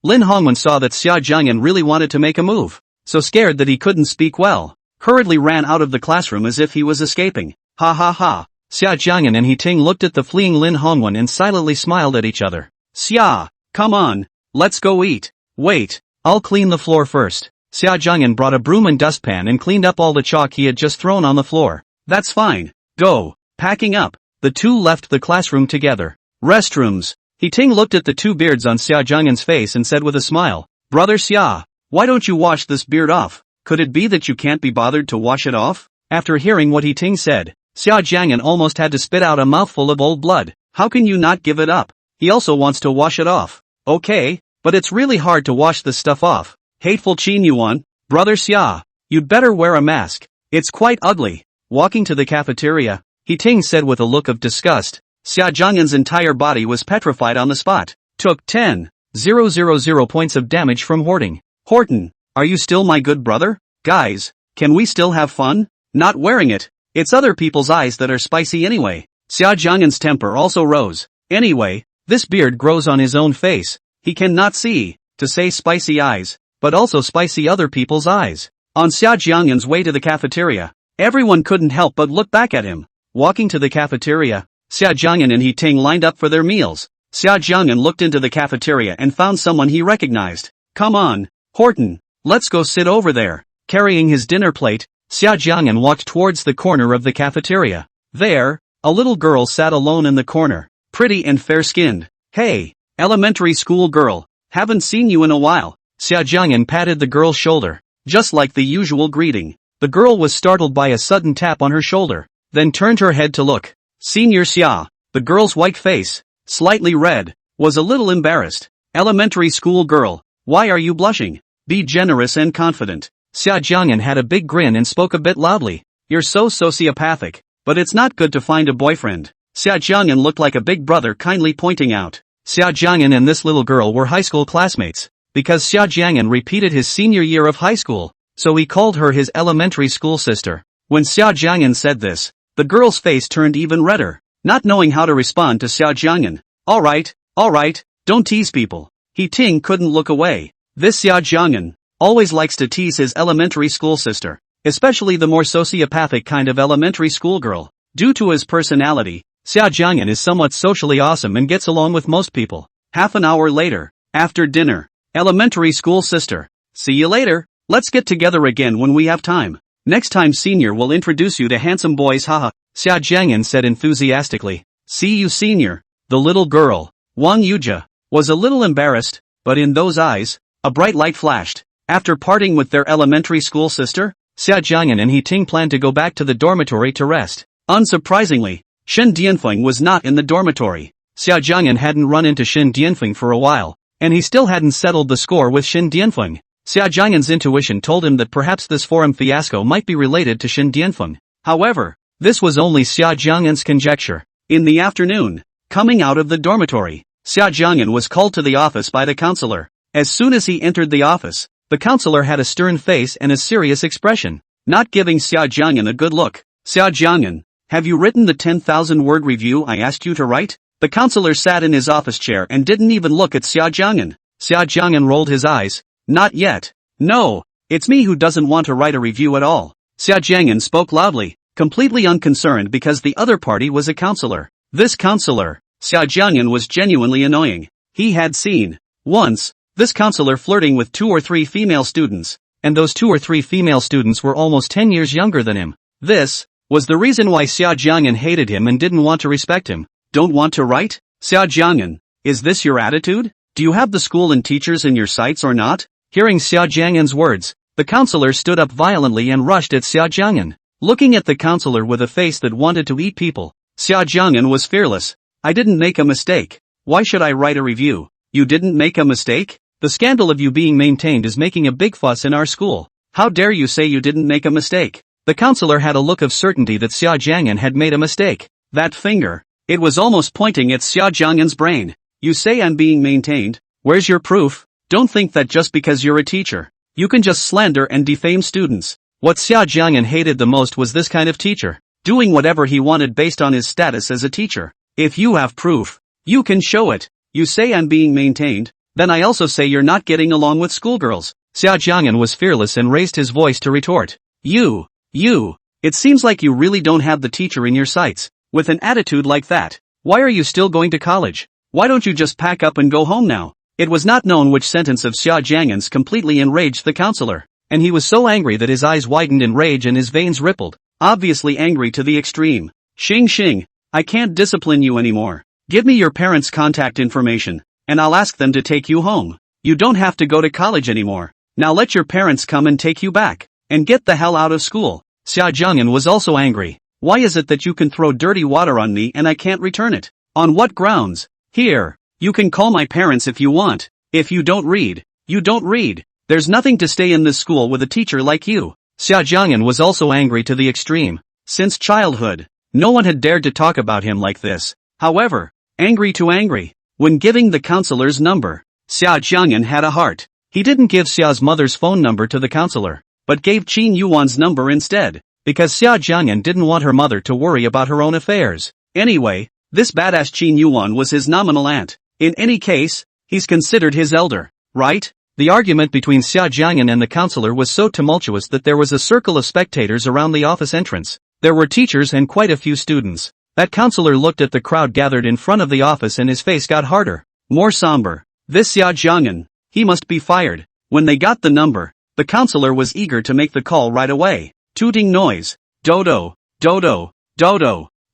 Lin Hongwen saw that Xia Jiang'an really wanted to make a move, so scared that he couldn't speak well, hurriedly ran out of the classroom as if he was escaping. Ha. Xia Jiang'an and He-ting looked at the fleeing Lin Hongwen and silently smiled at each other. Xia, come on, let's go eat. Wait, I'll clean the floor first. Xia Jiang'an brought a broom and dustpan and cleaned up all the chalk he had just thrown on the floor. That's fine, go. Packing up, the two left the classroom together. Restrooms. He-ting looked at the two beards on Xia Jiang'an's face and said with a smile, Brother Xia, why don't you wash this beard off? Could it be that you can't be bothered to wash it off? After hearing what He-ting said, Xia Jiang'an almost had to spit out a mouthful of old blood. How can you not give it up? He also wants to wash it off. Okay, but it's really hard to wash this stuff off. Hateful Qin Yuwan, Brother Xia, you'd better wear a mask. It's quite ugly. Walking to the cafeteria, He-ting said with a look of disgust. Xia Jiang'an's entire body was petrified on the spot. Took 10,000 points of damage from hoarding. Horton, are you still my good brother? Guys, can we still have fun? Not wearing it. It's other people's eyes that are spicy anyway. Xia Jiang'an's temper also rose. Anyway, this beard grows on his own face. He cannot see, to say spicy eyes, but also spicy other people's eyes. On Xia Jiang'an's way to the cafeteria, everyone couldn't help but look back at him. Walking to the cafeteria, Xia Jiang'an and He-ting lined up for their meals. Xia Jiang'an looked into the cafeteria and found someone he recognized. Come on, Horton, let's go sit over there. Carrying his dinner plate, Xia Jiang'an walked towards the corner of the cafeteria. There, a little girl sat alone in the corner, pretty and fair-skinned. Hey, elementary school girl, haven't seen you in a while. Xia Jiang'an patted the girl's shoulder, just like the usual greeting. The girl was startled by a sudden tap on her shoulder, then turned her head to look. Senior Xia, the girl's white face, slightly red, was a little embarrassed. Elementary school girl, why are you blushing? Be generous and confident. Xia Jiang'an had a big grin and spoke a bit loudly. You're so sociopathic, but it's not good to find a boyfriend. Xia Jiang'an looked like a big brother kindly pointing out. Xia Jiang'an and this little girl were high school classmates, because Xia Jiang'an repeated his senior year of high school, so he called her his elementary school sister. When Xia Jiang'an said this, the girl's face turned even redder, not knowing how to respond to Xia Jiang'an. Alright, don't tease people. He-ting couldn't look away. This Xia Jiang'an always likes to tease his elementary school sister, especially the more sociopathic kind of elementary school girl. Due to his personality, Xia Jiang'an is somewhat socially awesome and gets along with most people. Half an hour later, after dinner. Elementary school sister. See you later. Let's get together again when we have time. Next time senior will introduce you to handsome boys, haha. Xia Jiang'an said enthusiastically. See you senior. The little girl, Wang Yuja, was a little embarrassed, but in those eyes, a bright light flashed. After parting with their elementary school sister, Xia Jiang'an and He Ting planned to go back to the dormitory to rest. Unsurprisingly, Shen Dianfeng was not in the dormitory. Xia Jiang'an hadn't run into Shen Dianfeng for a while, and he still hadn't settled the score with Shen Dianfeng. Xia Jiang'an's intuition told him that perhaps this forum fiasco might be related to Shen Dianfeng. However, this was only Xia Jiang'an's conjecture. In the afternoon, coming out of the dormitory, Xia Jiang'an was called to the office by the counselor. As soon as he entered the office, the counselor had a stern face and a serious expression, not giving Xia Jiang'an a good look. Xia Jiang'an, have you written the 10,000-word review I asked you to write? The counselor sat in his office chair and didn't even look at Xia Jiang'an. Xia Jiang'an rolled his eyes. Not yet. No, it's me who doesn't want to write a review at all. Xia Jiang'an spoke loudly, completely unconcerned because the other party was a counselor. This counselor, Xia Jiang'an, was genuinely annoying. He had seen, once, this counselor flirting with 2 or 3 female students, and those 2 or 3 female students were almost 10 years younger than him. This was the reason why Xia Jiang'an hated him and didn't want to respect him. Don't want to write? Xia Jiang'an, is this your attitude? Do you have the school and teachers in your sights or not? Hearing Xia Jiang'an's words, the counselor stood up violently and rushed at Xia Jiang'an. Looking at the counselor with a face that wanted to eat people, Xia Jiang'an was fearless. I didn't make a mistake. Why should I write a review? You didn't make a mistake? The scandal of you being maintained is making a big fuss in our school. How dare you say you didn't make a mistake? The counselor had a look of certainty that Xia Jiang'an had made a mistake. That finger, it was almost pointing at Xia Jiang'an's brain. You say I'm being maintained? Where's your proof? Don't think that just because you're a teacher, you can just slander and defame students. What Xia Jiang'an hated the most was this kind of teacher, doing whatever he wanted based on his status as a teacher. If you have proof, you can show it. You say I'm being maintained, then I also say you're not getting along with schoolgirls. Xia Jiang'an was fearless and raised his voice to retort. You, it seems like you really don't have the teacher in your sights. With an attitude like that, why are you still going to college? Why don't you just pack up and go home now? It was not known which sentence of Xia Jiang'an's completely enraged the counselor, and he was so angry that his eyes widened in rage and his veins rippled, obviously angry to the extreme. Xing, I can't discipline you anymore. Give me your parents' contact information, and I'll ask them to take you home. You don't have to go to college anymore. Now let your parents come and take you back, and get the hell out of school. Xia Jiang'an was also angry. Why is it that you can throw dirty water on me and I can't return it? On what grounds? Here, you can call my parents if you want. If you don't read, you don't read. There's nothing to stay in this school with a teacher like you. Xia Jiang'an was also angry to the extreme. Since childhood, no one had dared to talk about him like this. However, angry to angry, when giving the counselor's number, Xia Jiang'an had a heart. He didn't give Xia's mother's phone number to the counselor, but gave Qin Yuwan's number instead, because Xia Jiang'an didn't want her mother to worry about her own affairs. Anyway, this badass Qin Yuwan was his nominal aunt. In any case, he's considered his elder, right? The argument between Xia Jiang'an and the counselor was so tumultuous that there was a circle of spectators around the office entrance. There were teachers and quite a few students. That counselor looked at the crowd gathered in front of the office and his face got harder, more somber. This Xia Jiang'an, he must be fired. When they got the number, the counselor was eager to make the call right away. Tooting noise. Dodo.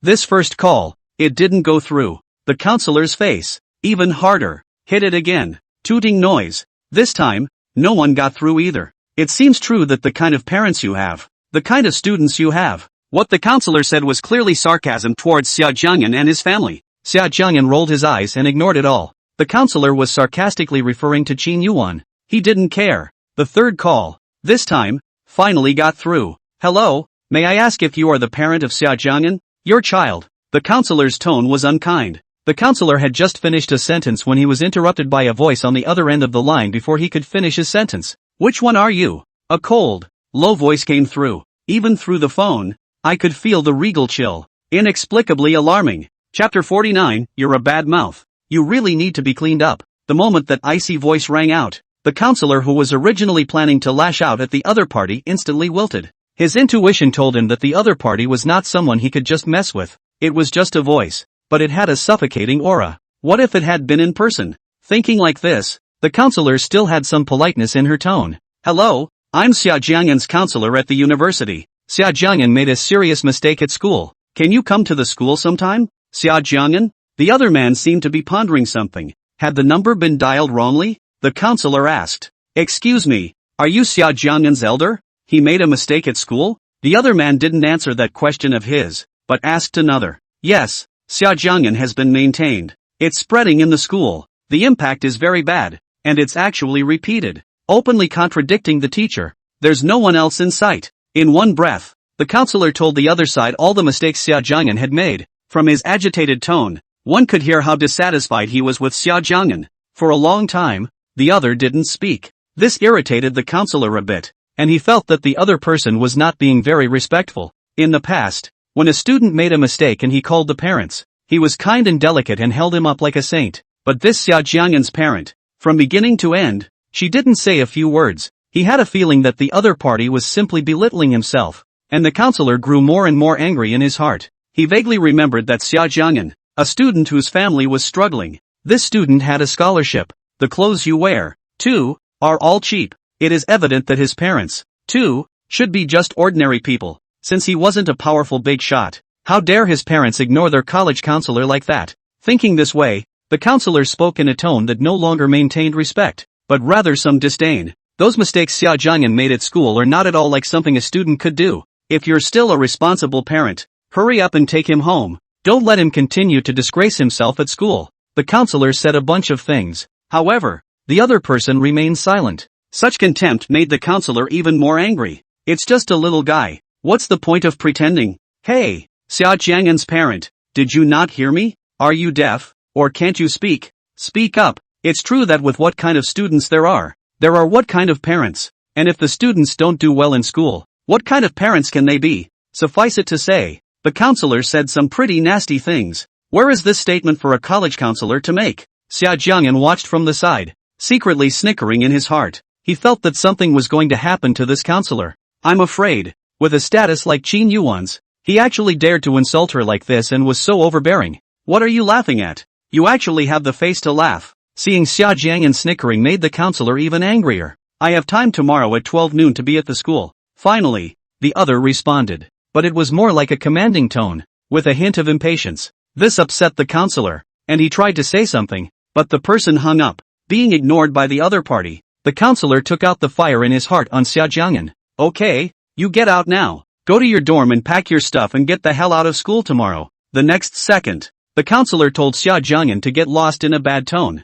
This first call, it didn't go through. The counselor's face, even harder, hit it again. Tooting noise. This time, no one got through either. It seems true that the kind of parents you have, the kind of students you have. What the counselor said was clearly sarcasm towards Xia Jiang'an and his family. Xia Jiang'an rolled his eyes and ignored it all. The counselor was sarcastically referring to Qin Yuwan. He didn't care. The third call, this time, finally got through. Hello, may I ask if you are the parent of Xia Jiang'an? Your child. The counselor's tone was unkind. The counselor had just finished a sentence when he was interrupted by a voice on the other end of the line before he could finish his sentence. Which one are you? A cold, low voice came through. Even through the phone, I could feel the regal chill. Inexplicably alarming. Chapter 49, You're a bad mouth. You really need to be cleaned up. The moment that icy voice rang out, the counselor who was originally planning to lash out at the other party instantly wilted. His intuition told him that the other party was not someone he could just mess with. It was just a voice, but it had a suffocating aura. What if it had been in person? Thinking like this, the counselor still had some politeness in her tone. Hello, I'm Xia Jiang'an's counselor at the university. Xia Jiang'an made a serious mistake at school. Can you come to the school sometime? Xia Jiang'an? The other man seemed to be pondering something. Had the number been dialed wrongly? The counselor asked. Excuse me, are you Xia Jiang'an's elder? He made a mistake at school? The other man didn't answer that question of his, but asked another. Yes, Xia Jiang'an has been maintained. It's spreading in the school. The impact is very bad, and it's actually repeated, openly contradicting the teacher. There's no one else in sight. In one breath, the counselor told the other side all the mistakes Xia Jiang'an had made. From his agitated tone, one could hear how dissatisfied he was with Xia Jiang'an. For a long time, the other didn't speak. This irritated the counselor a bit, and he felt that the other person was not being very respectful. In the past, when a student made a mistake and he called the parents, he was kind and delicate and held him up like a saint. But this Xia Jiang'an's parent, from beginning to end, she didn't say a few words. He had a feeling that the other party was simply belittling himself, and the counselor grew more and more angry in his heart. He vaguely remembered that Xia Jiang'an, a student whose family was struggling. This student had a scholarship. The clothes you wear, too, are all cheap. It is evident that his parents, too, should be just ordinary people, since he wasn't a powerful big shot. How dare his parents ignore their college counselor like that? Thinking this way, the counselor spoke in a tone that no longer maintained respect, but rather some disdain. Those mistakes Xia Jiang'an made at school are not at all like something a student could do. If you're still a responsible parent, hurry up and take him home. Don't let him continue to disgrace himself at school. The counselor said a bunch of things. However, the other person remained silent. Such contempt made the counselor even more angry. It's just a little guy. What's the point of pretending? Hey, Xia Jiang'an's parent, did you not hear me? Are you deaf, or can't you speak? Speak up. It's true that with what kind of students there are what kind of parents. And if the students don't do well in school, what kind of parents can they be? Suffice it to say, the counselor said some pretty nasty things. Where is this statement for a college counselor to make? Xia Jiang'an watched from the side, secretly snickering in his heart. He felt that something was going to happen to this counselor. I'm afraid, with a status like Qin Yuwan's, he actually dared to insult her like this and was so overbearing. What are you laughing at? You actually have the face to laugh. Seeing Xia Jiang'an snickering made the counselor even angrier. I have time tomorrow at 12 noon to be at the school. Finally, the other responded. But it was more like a commanding tone, with a hint of impatience. This upset the counselor, and he tried to say something, but the person hung up. Being ignored by the other party, the counselor took out the fire in his heart on Xia Jiang'an. Okay, you get out now. Go to your dorm and pack your stuff and get the hell out of school tomorrow. The next second, the counselor told Xia Jiang'an to get lost in a bad tone.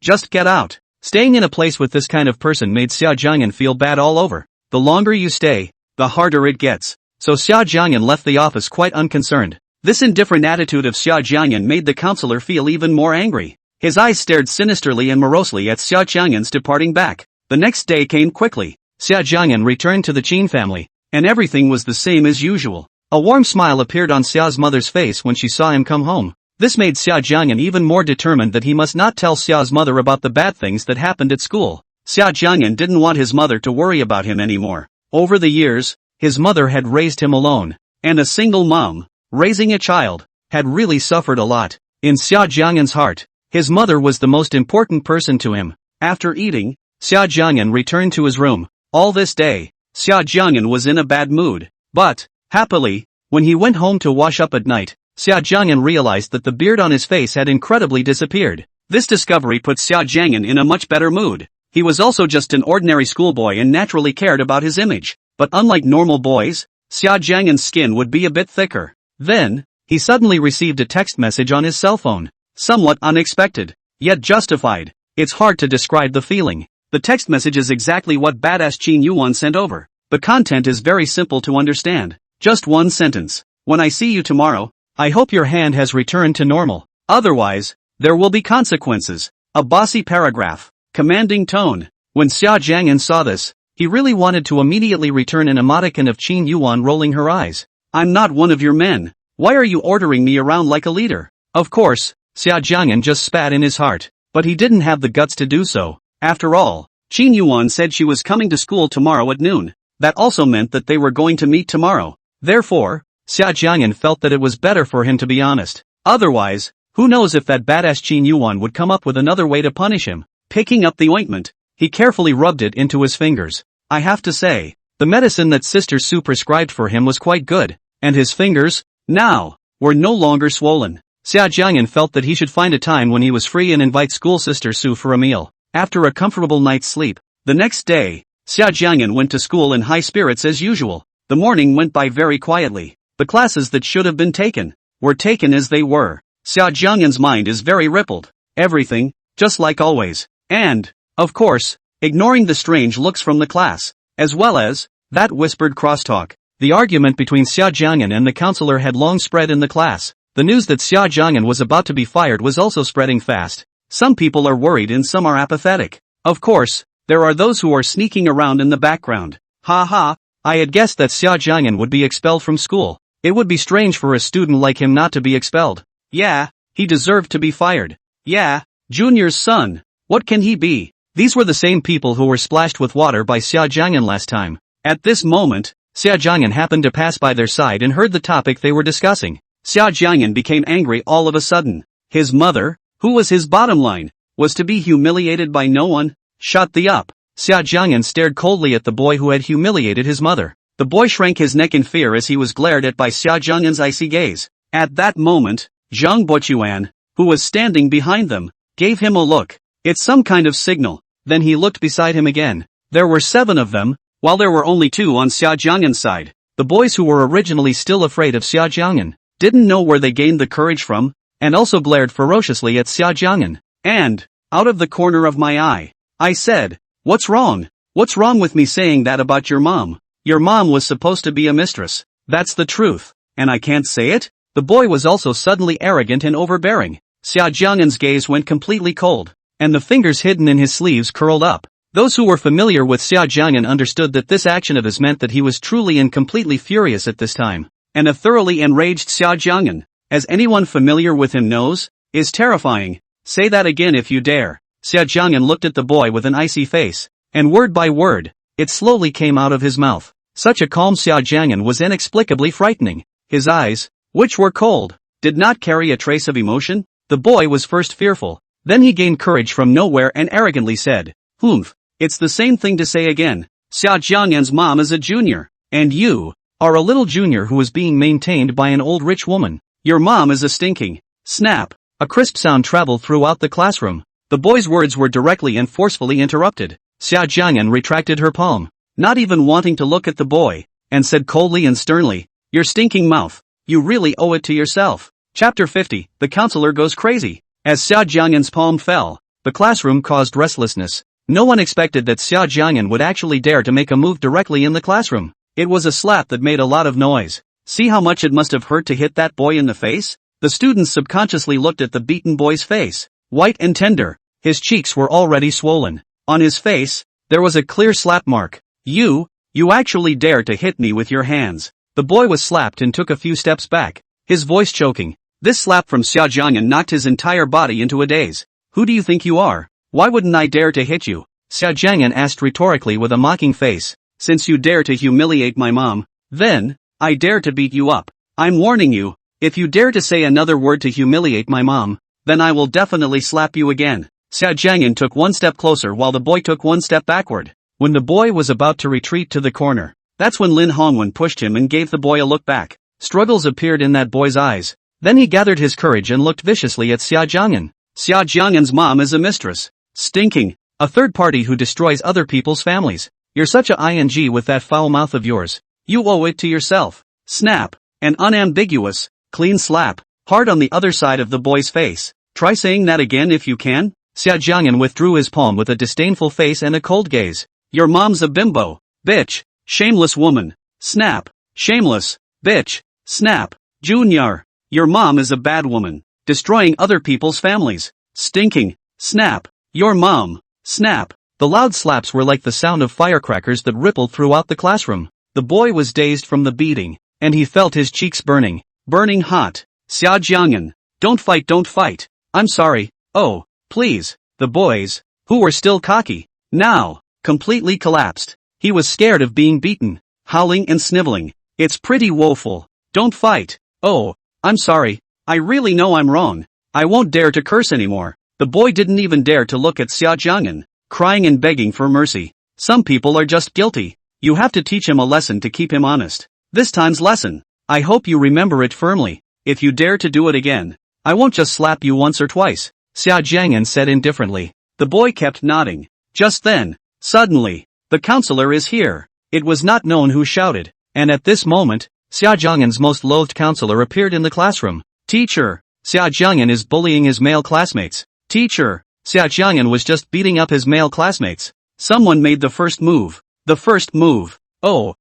Just get out. Staying in a place with this kind of person made Xia Jiang'an feel bad all over. The longer you stay, the harder it gets. So Xia Jiang'an left the office quite unconcerned. This indifferent attitude of Xia Jiang'an made the counselor feel even more angry. His eyes stared sinisterly and morosely at Xia Jiang'an's departing back. The next day came quickly. Xia Jiang'an returned to the Qin family, and everything was the same as usual. A warm smile appeared on Xia's mother's face when she saw him come home. This made Xia Jiang'an even more determined that he must not tell Xia's mother about the bad things that happened at school. Xia Jiang'an didn't want his mother to worry about him anymore. Over the years, his mother had raised him alone, and a single mom, raising a child, had really suffered a lot. In Xia Jiang'an's heart, his mother was the most important person to him. After eating, Xia Jiang'an returned to his room. All this day, Xia Jiang'an was in a bad mood. But, happily, when he went home to wash up at night, Xia Jiang'an realized that the beard on his face had incredibly disappeared. This discovery put Xia Jiang'an in a much better mood. He was also just an ordinary schoolboy and naturally cared about his image. But unlike normal boys, Xia Jiang'an's skin would be a bit thicker. Then, he suddenly received a text message on his cell phone. Somewhat unexpected, yet justified. It's hard to describe the feeling. The text message is exactly what badass Qin Yuwan sent over. The content is very simple to understand. Just one sentence. When I see you tomorrow, I hope your hand has returned to normal. Otherwise, there will be consequences. A bossy paragraph. Commanding tone. When Xia Jiang'an saw this, he really wanted to immediately return an emoticon of Qin Yuwan rolling her eyes. I'm not one of your men. Why are you ordering me around like a leader? Of course, Xia Jiang'an just spat in his heart, but he didn't have the guts to do so. After all, Qin Yuwan said she was coming to school tomorrow at noon. That also meant that they were going to meet tomorrow. Therefore, Xia Jiang'an felt that it was better for him to be honest. Otherwise, who knows if that badass Qin Yuwan would come up with another way to punish him. Picking up the ointment, he carefully rubbed it into his fingers. I have to say, the medicine that Sister Su prescribed for him was quite good, and his fingers, now, were no longer swollen. Xia Jiang'an felt that he should find a time when he was free and invite school Sister Su for a meal. After a comfortable night's sleep, the next day, Xia Jiang'an went to school in high spirits as usual. The morning went by very quietly. The classes that should have been taken, were taken as they were. Xia Jiang'an's mind is very rippled. Everything, just like always. And, of course, ignoring the strange looks from the class, as well as, that whispered crosstalk. The argument between Xia Jiang'an and the counselor had long spread in the class. The news that Xia Jiang'an was about to be fired was also spreading fast. Some people are worried and some are apathetic. Of course, there are those who are sneaking around in the background. Ha ha, I had guessed that Xia Jiang'an would be expelled from school. It would be strange for a student like him not to be expelled. Yeah, he deserved to be fired. Yeah, Junior's son. What can he be? These were the same people who were splashed with water by Xia Jiang'an last time. At this moment, Xia Jiang'an happened to pass by their side and heard the topic they were discussing. Xia Jiang'an became angry all of a sudden. His mother, who was his bottom line, was to be humiliated by no one. Shut the up. Xia Jiang'an stared coldly at the boy who had humiliated his mother. The boy shrank his neck in fear as he was glared at by Xia Jiang'an's icy gaze. At that moment, Zhang Bochuan, who was standing behind them, gave him a look. It's some kind of signal. Then he looked beside him again. There were 7 of them, while there were only 2 on Xia Jiang'an's side. The boys who were originally still afraid of Xia Jiang'an didn't know where they gained the courage from, and also glared ferociously at Xia Jiang'an. And, out of the corner of my eye, I said, "What's wrong? What's wrong with me saying that about your mom? Your mom was supposed to be a mistress. That's the truth, and I can't say it?" The boy was also suddenly arrogant and overbearing. Xia Jiang'an's gaze went completely cold, and the fingers hidden in his sleeves curled up. Those who were familiar with Xia Jiang'an understood that this action of his meant that he was truly and completely furious at this time. And a thoroughly enraged Xia Jiang'an, as anyone familiar with him knows, is terrifying. Say that again if you dare. Xia Jiang'an looked at the boy with an icy face, and word by word, it slowly came out of his mouth. Such a calm Xia Jiang'an was inexplicably frightening. His eyes, which were cold, did not carry a trace of emotion. The boy was first fearful, then he gained courage from nowhere and arrogantly said, "Humph, it's the same thing to say again. Xia Jiang'an's mom is a junior, and you are a little junior who is being maintained by an old rich woman. Your mom is a stinking." Snap! A crisp sound traveled throughout the classroom. The boy's words were directly and forcefully interrupted. Xia Jiang'an retracted her palm, not even wanting to look at the boy, and said coldly and sternly, "Your stinking mouth, you really owe it to yourself." Chapter 50, The Counselor Goes Crazy. As Xia Jiang'an's palm fell, the classroom caused restlessness. No one expected that Xia Jiang'an would actually dare to make a move directly in the classroom. It was a slap that made a lot of noise. See how much it must have hurt to hit that boy in the face? The students subconsciously looked at the beaten boy's face, white and tender. His cheeks were already swollen. On his face, there was a clear slap mark. You actually dare to hit me with your hands." The boy was slapped and took a few steps back, his voice choking. This slap from Xia Jiang'an knocked his entire body into a daze. "Who do you think you are? Why wouldn't I dare to hit you?" Xia Jiang'an asked rhetorically with a mocking face. "Since you dare to humiliate my mom, then, I dare to beat you up. I'm warning you, if you dare to say another word to humiliate my mom, then I will definitely slap you again." Xia Jiang'an took one step closer while the boy took one step backward. When the boy was about to retreat to the corner, that's when Lin Hongwen pushed him and gave the boy a look back. Struggles appeared in that boy's eyes. Then he gathered his courage and looked viciously at Xia Jiang'an. "Xia Jiang'an's mom is a mistress. Stinking. A third party who destroys other people's families. You're such a ing with that foul mouth of yours. You owe it to yourself." Snap. An unambiguous, clean slap, hard on the other side of the boy's face. "Try saying that again if you can." Xia Jiang'an withdrew his palm with a disdainful face and a cold gaze. "Your mom's a bimbo. Bitch. Shameless woman. Snap. Shameless. Bitch. Snap. Junior. Your mom is a bad woman, destroying other people's families. Stinking. Snap. Your mom. Snap." The loud slaps were like the sound of firecrackers that rippled throughout the classroom. The boy was dazed from the beating, and he felt his cheeks burning hot. "Xia Jiang'an, don't fight. I'm sorry. Oh, please." The boys, who were still cocky, now, completely collapsed. He was scared of being beaten, howling and sniveling. "It's pretty woeful. Don't fight. Oh, I'm sorry. I really know I'm wrong. I won't dare to curse anymore. The boy didn't even dare to look at Xia Jiang'an, crying and begging for mercy. Some people are just guilty. You have to teach him a lesson to keep him honest. This time's lesson. I hope you remember it firmly. If you dare to do it again, I won't just slap you once or twice, Xia Jiang'an said indifferently. The boy kept nodding. Just then, suddenly, the counselor is here. It was not known who shouted, and at this moment, Xia Jiang'an's most loathed counselor appeared in the classroom. Teacher, Xia Jiang'an is bullying his male classmates. Teacher, Xia Jiang'an was just beating up his male classmates. Someone made the first move. The first move. Oh,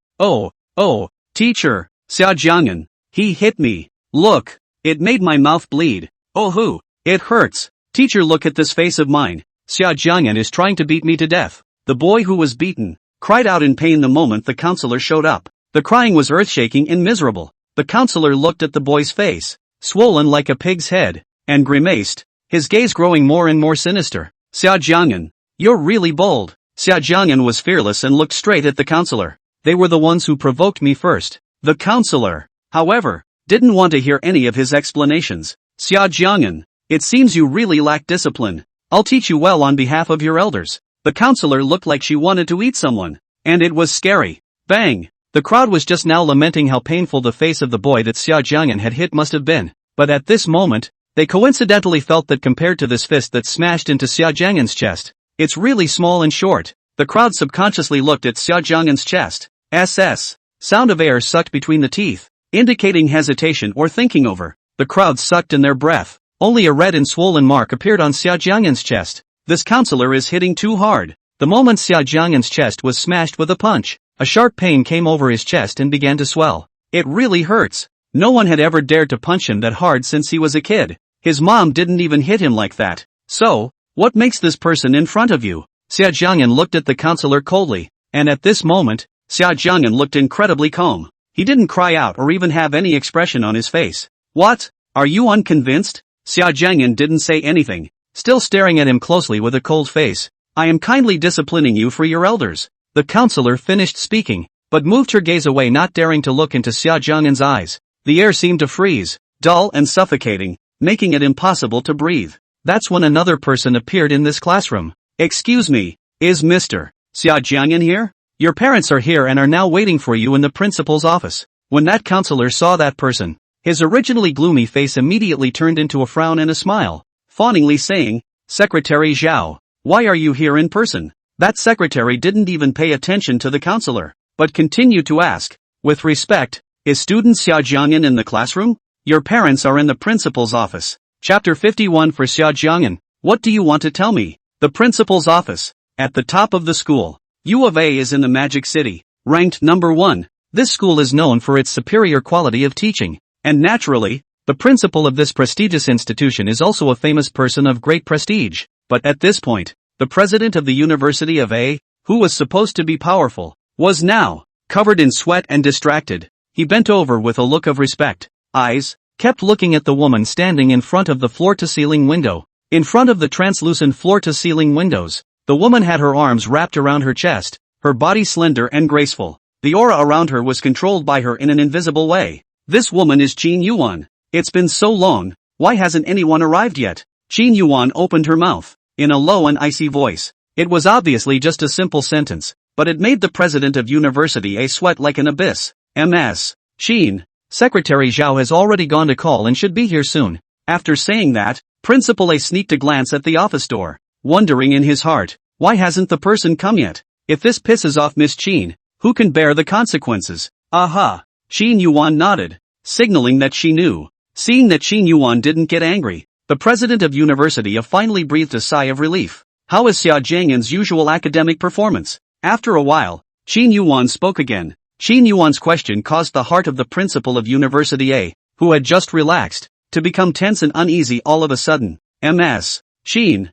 teacher, Xia Jiang'an, he hit me. Look, it made my mouth bleed. Oh hoo, it hurts. Teacher, look at this face of mine. Xia Jiang'an is trying to beat me to death. The boy who was beaten cried out in pain the moment the counselor showed up. The crying was earth-shaking and miserable. The counselor looked at the boy's face, swollen like a pig's head, and grimaced, his gaze growing more and more sinister. Xia Jiang'an, you're really bold. Xia Jiang'an was fearless and looked straight at the counselor. They were the ones who provoked me first. The counselor, however, didn't want to hear any of his explanations. Xia Jiang'an, it seems you really lack discipline. I'll teach you well on behalf of your elders. The counselor looked like she wanted to eat someone. And it was scary. Bang! The crowd was just now lamenting how painful the face of the boy that Xia Jiang'an had hit must have been. But at this moment, they coincidentally felt that compared to this fist that smashed into Xia Jiang'an's chest, it's really small and short. The crowd subconsciously looked at Xia Jiang'an's chest. Sound of air sucked between the teeth, indicating hesitation or thinking over. The crowd sucked in their breath. Only a red and swollen mark appeared on Xia Jiang'an's chest. This counselor is hitting too hard. The moment Xia Jiang'an's chest was smashed with a punch, a sharp pain came over his chest and began to swell. It really hurts. No one had ever dared to punch him that hard since he was a kid. His mom didn't even hit him like that. So, what makes this person in front of you? Xia Jiang'an looked at the counselor coldly, and at this moment, Xia Jiang'an looked incredibly calm. He didn't cry out or even have any expression on his face. What? Are you unconvinced? Xia Jiang'an didn't say anything, still staring at him closely with a cold face. I am kindly disciplining you for your elders. The counselor finished speaking, but moved her gaze away, not daring to look into Xia Jiang'an's eyes. The air seemed to freeze, dull and suffocating, making it impossible to breathe. That's when another person appeared in this classroom. Excuse me, is Mr. Xia Jiang'an here? Your parents are here and are now waiting for you in the principal's office. When that counselor saw that person, his originally gloomy face immediately turned into a frown and a smile, fawningly saying, Secretary Zhao, why are you here in person? That secretary didn't even pay attention to the counselor, but continued to ask, with respect, is student Xia Jiang'an in the classroom? Your parents are in the principal's office. Chapter 51 for Xia Jiang'an. What do you want to tell me? The principal's office, at the top of the school. U of A is in the Magic City, ranked number 1. This school is known for its superior quality of teaching, and naturally, the principal of this prestigious institution is also a famous person of great prestige. But at this point, the president of the University of A, who was supposed to be powerful, was now covered in sweat and distracted. He bent over with a look of respect. Eyes kept looking at the woman standing in front of the floor-to-ceiling window. In front of the translucent floor-to-ceiling windows, the woman had her arms wrapped around her chest, her body slender and graceful. The aura around her was controlled by her in an invisible way. This woman is Qin Yuwan. It's been so long, why hasn't anyone arrived yet? Qin Yuwan opened her mouth, in a low and icy voice. It was obviously just a simple sentence, but it made the president of University A sweat like an abyss. Ms. Qin, Secretary Zhao has already gone to call and should be here soon. After saying that, Principal A sneaked a glance at the office door, wondering in his heart, why hasn't the person come yet? If this pisses off Miss Qin, who can bear the consequences? Aha! Qin Yuwan nodded, signaling that she knew. Seeing that Qin Yuwan didn't get angry, the president of University A finally breathed a sigh of relief. How is Xia Jiang'an's usual academic performance? After a while, Qin Yuwan spoke again. Qin Yuwan's question caused the heart of the principal of University A, who had just relaxed, to become tense and uneasy all of a sudden. Ms. Qin,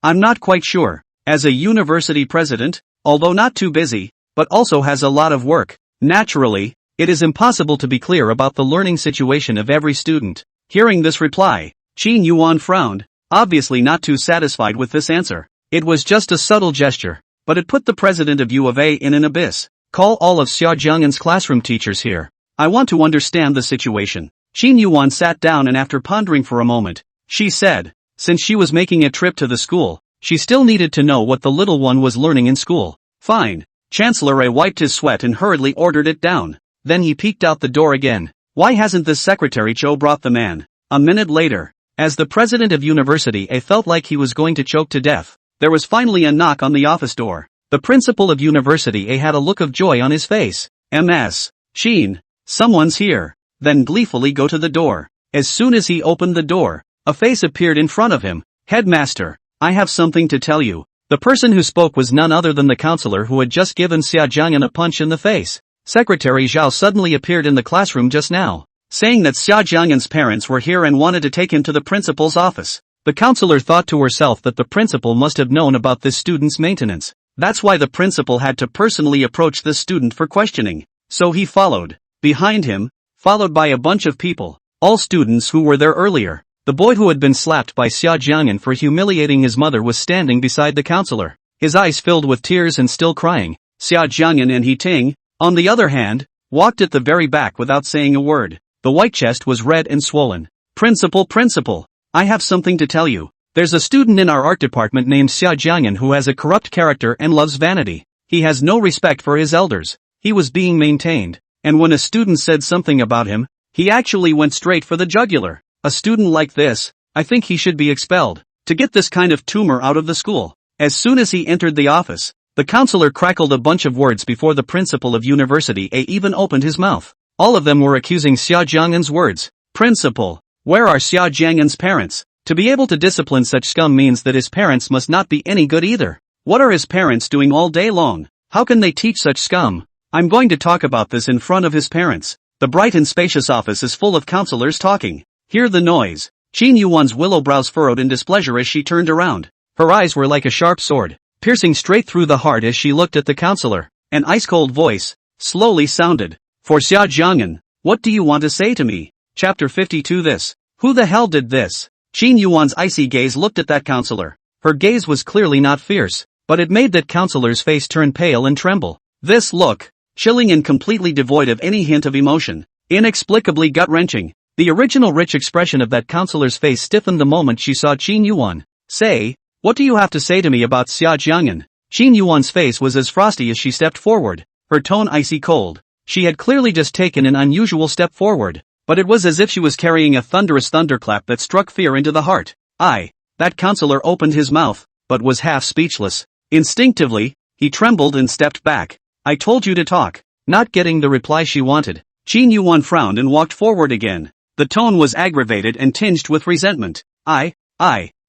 I'm not quite sure. As a university president, although not too busy, but also has a lot of work. Naturally, it is impossible to be clear about the learning situation of every student. Hearing this reply, Qin Yuwan frowned, obviously not too satisfied with this answer. It was just a subtle gesture, but it put the president of U of A in an abyss. Call all of Xia Jiang'an's classroom teachers here. I want to understand the situation. Qin Yuwan sat down and after pondering for a moment, she said, since she was making a trip to the school, she still needed to know what the little one was learning in school. Fine. Chancellor A wiped his sweat and hurriedly ordered it down. Then he peeked out the door again. Why hasn't this secretary Cho brought the man? A minute later, as the president of University A felt like he was going to choke to death, there was finally a knock on the office door. The principal of University A had a look of joy on his face. Ms. Qin, someone's here. Then gleefully go to the door. As soon as he opened the door, a face appeared in front of him. Headmaster, I have something to tell you. The person who spoke was none other than the counselor who had just given Xia Jiang'an a punch in the face. Secretary Zhao suddenly appeared in the classroom just now, saying that Xia Jiang'an's parents were here and wanted to take him to the principal's office. The counselor thought to herself that the principal must have known about this student's maintenance. That's why the principal had to personally approach this student for questioning. So he followed. Behind him, followed by a bunch of people, all students who were there earlier. The boy who had been slapped by Xia Jiang'an for humiliating his mother was standing beside the counselor, his eyes filled with tears and still crying. Xia Jiang'an and He Ting, on the other hand, walked at the very back without saying a word. The white chest was red and swollen. Principal, I have something to tell you. There's a student in our art department named Xia Jiang'an who has a corrupt character and loves vanity. He has no respect for his elders. He was being maintained, and when a student said something about him, he actually went straight for the jugular. A student like this, I think he should be expelled. To get this kind of tumor out of the school. As soon as he entered the office, the counselor crackled a bunch of words before the principal of University A even opened his mouth. All of them were accusing Xia Jiang'an's words. Principal, where are Xia Jiang'an's parents? To be able to discipline such scum means that his parents must not be any good either. What are his parents doing all day long? How can they teach such scum? I'm going to talk about this in front of his parents. The bright and spacious office is full of counselors talking. Hear the noise. Qin Yuan's willow brows furrowed in displeasure as she turned around. Her eyes were like a sharp sword, piercing straight through the heart as she looked at the counselor. An ice-cold voice slowly sounded. For Xia Jiang'an, what do you want to say to me? Chapter 52. This. Who the hell did this? Qin Yuan's icy gaze looked at that counselor. Her gaze was clearly not fierce, but it made that counselor's face turn pale and tremble. This look, chilling and completely devoid of any hint of emotion, inexplicably gut-wrenching. The original rich expression of that counselor's face stiffened the moment she saw Qin Yuan. Say, what do you have to say to me about Xia Jiang'an? Qin Yuan's face was as frosty as she stepped forward, her tone icy cold. She had clearly just taken an unusual step forward, but it was as if she was carrying a thunderous thunderclap that struck fear into the heart. That counselor opened his mouth, but was half speechless. Instinctively, he trembled and stepped back. I told you to talk. Not getting the reply she wanted, Qin Yuan frowned and walked forward again. The tone was aggravated and tinged with resentment. Qin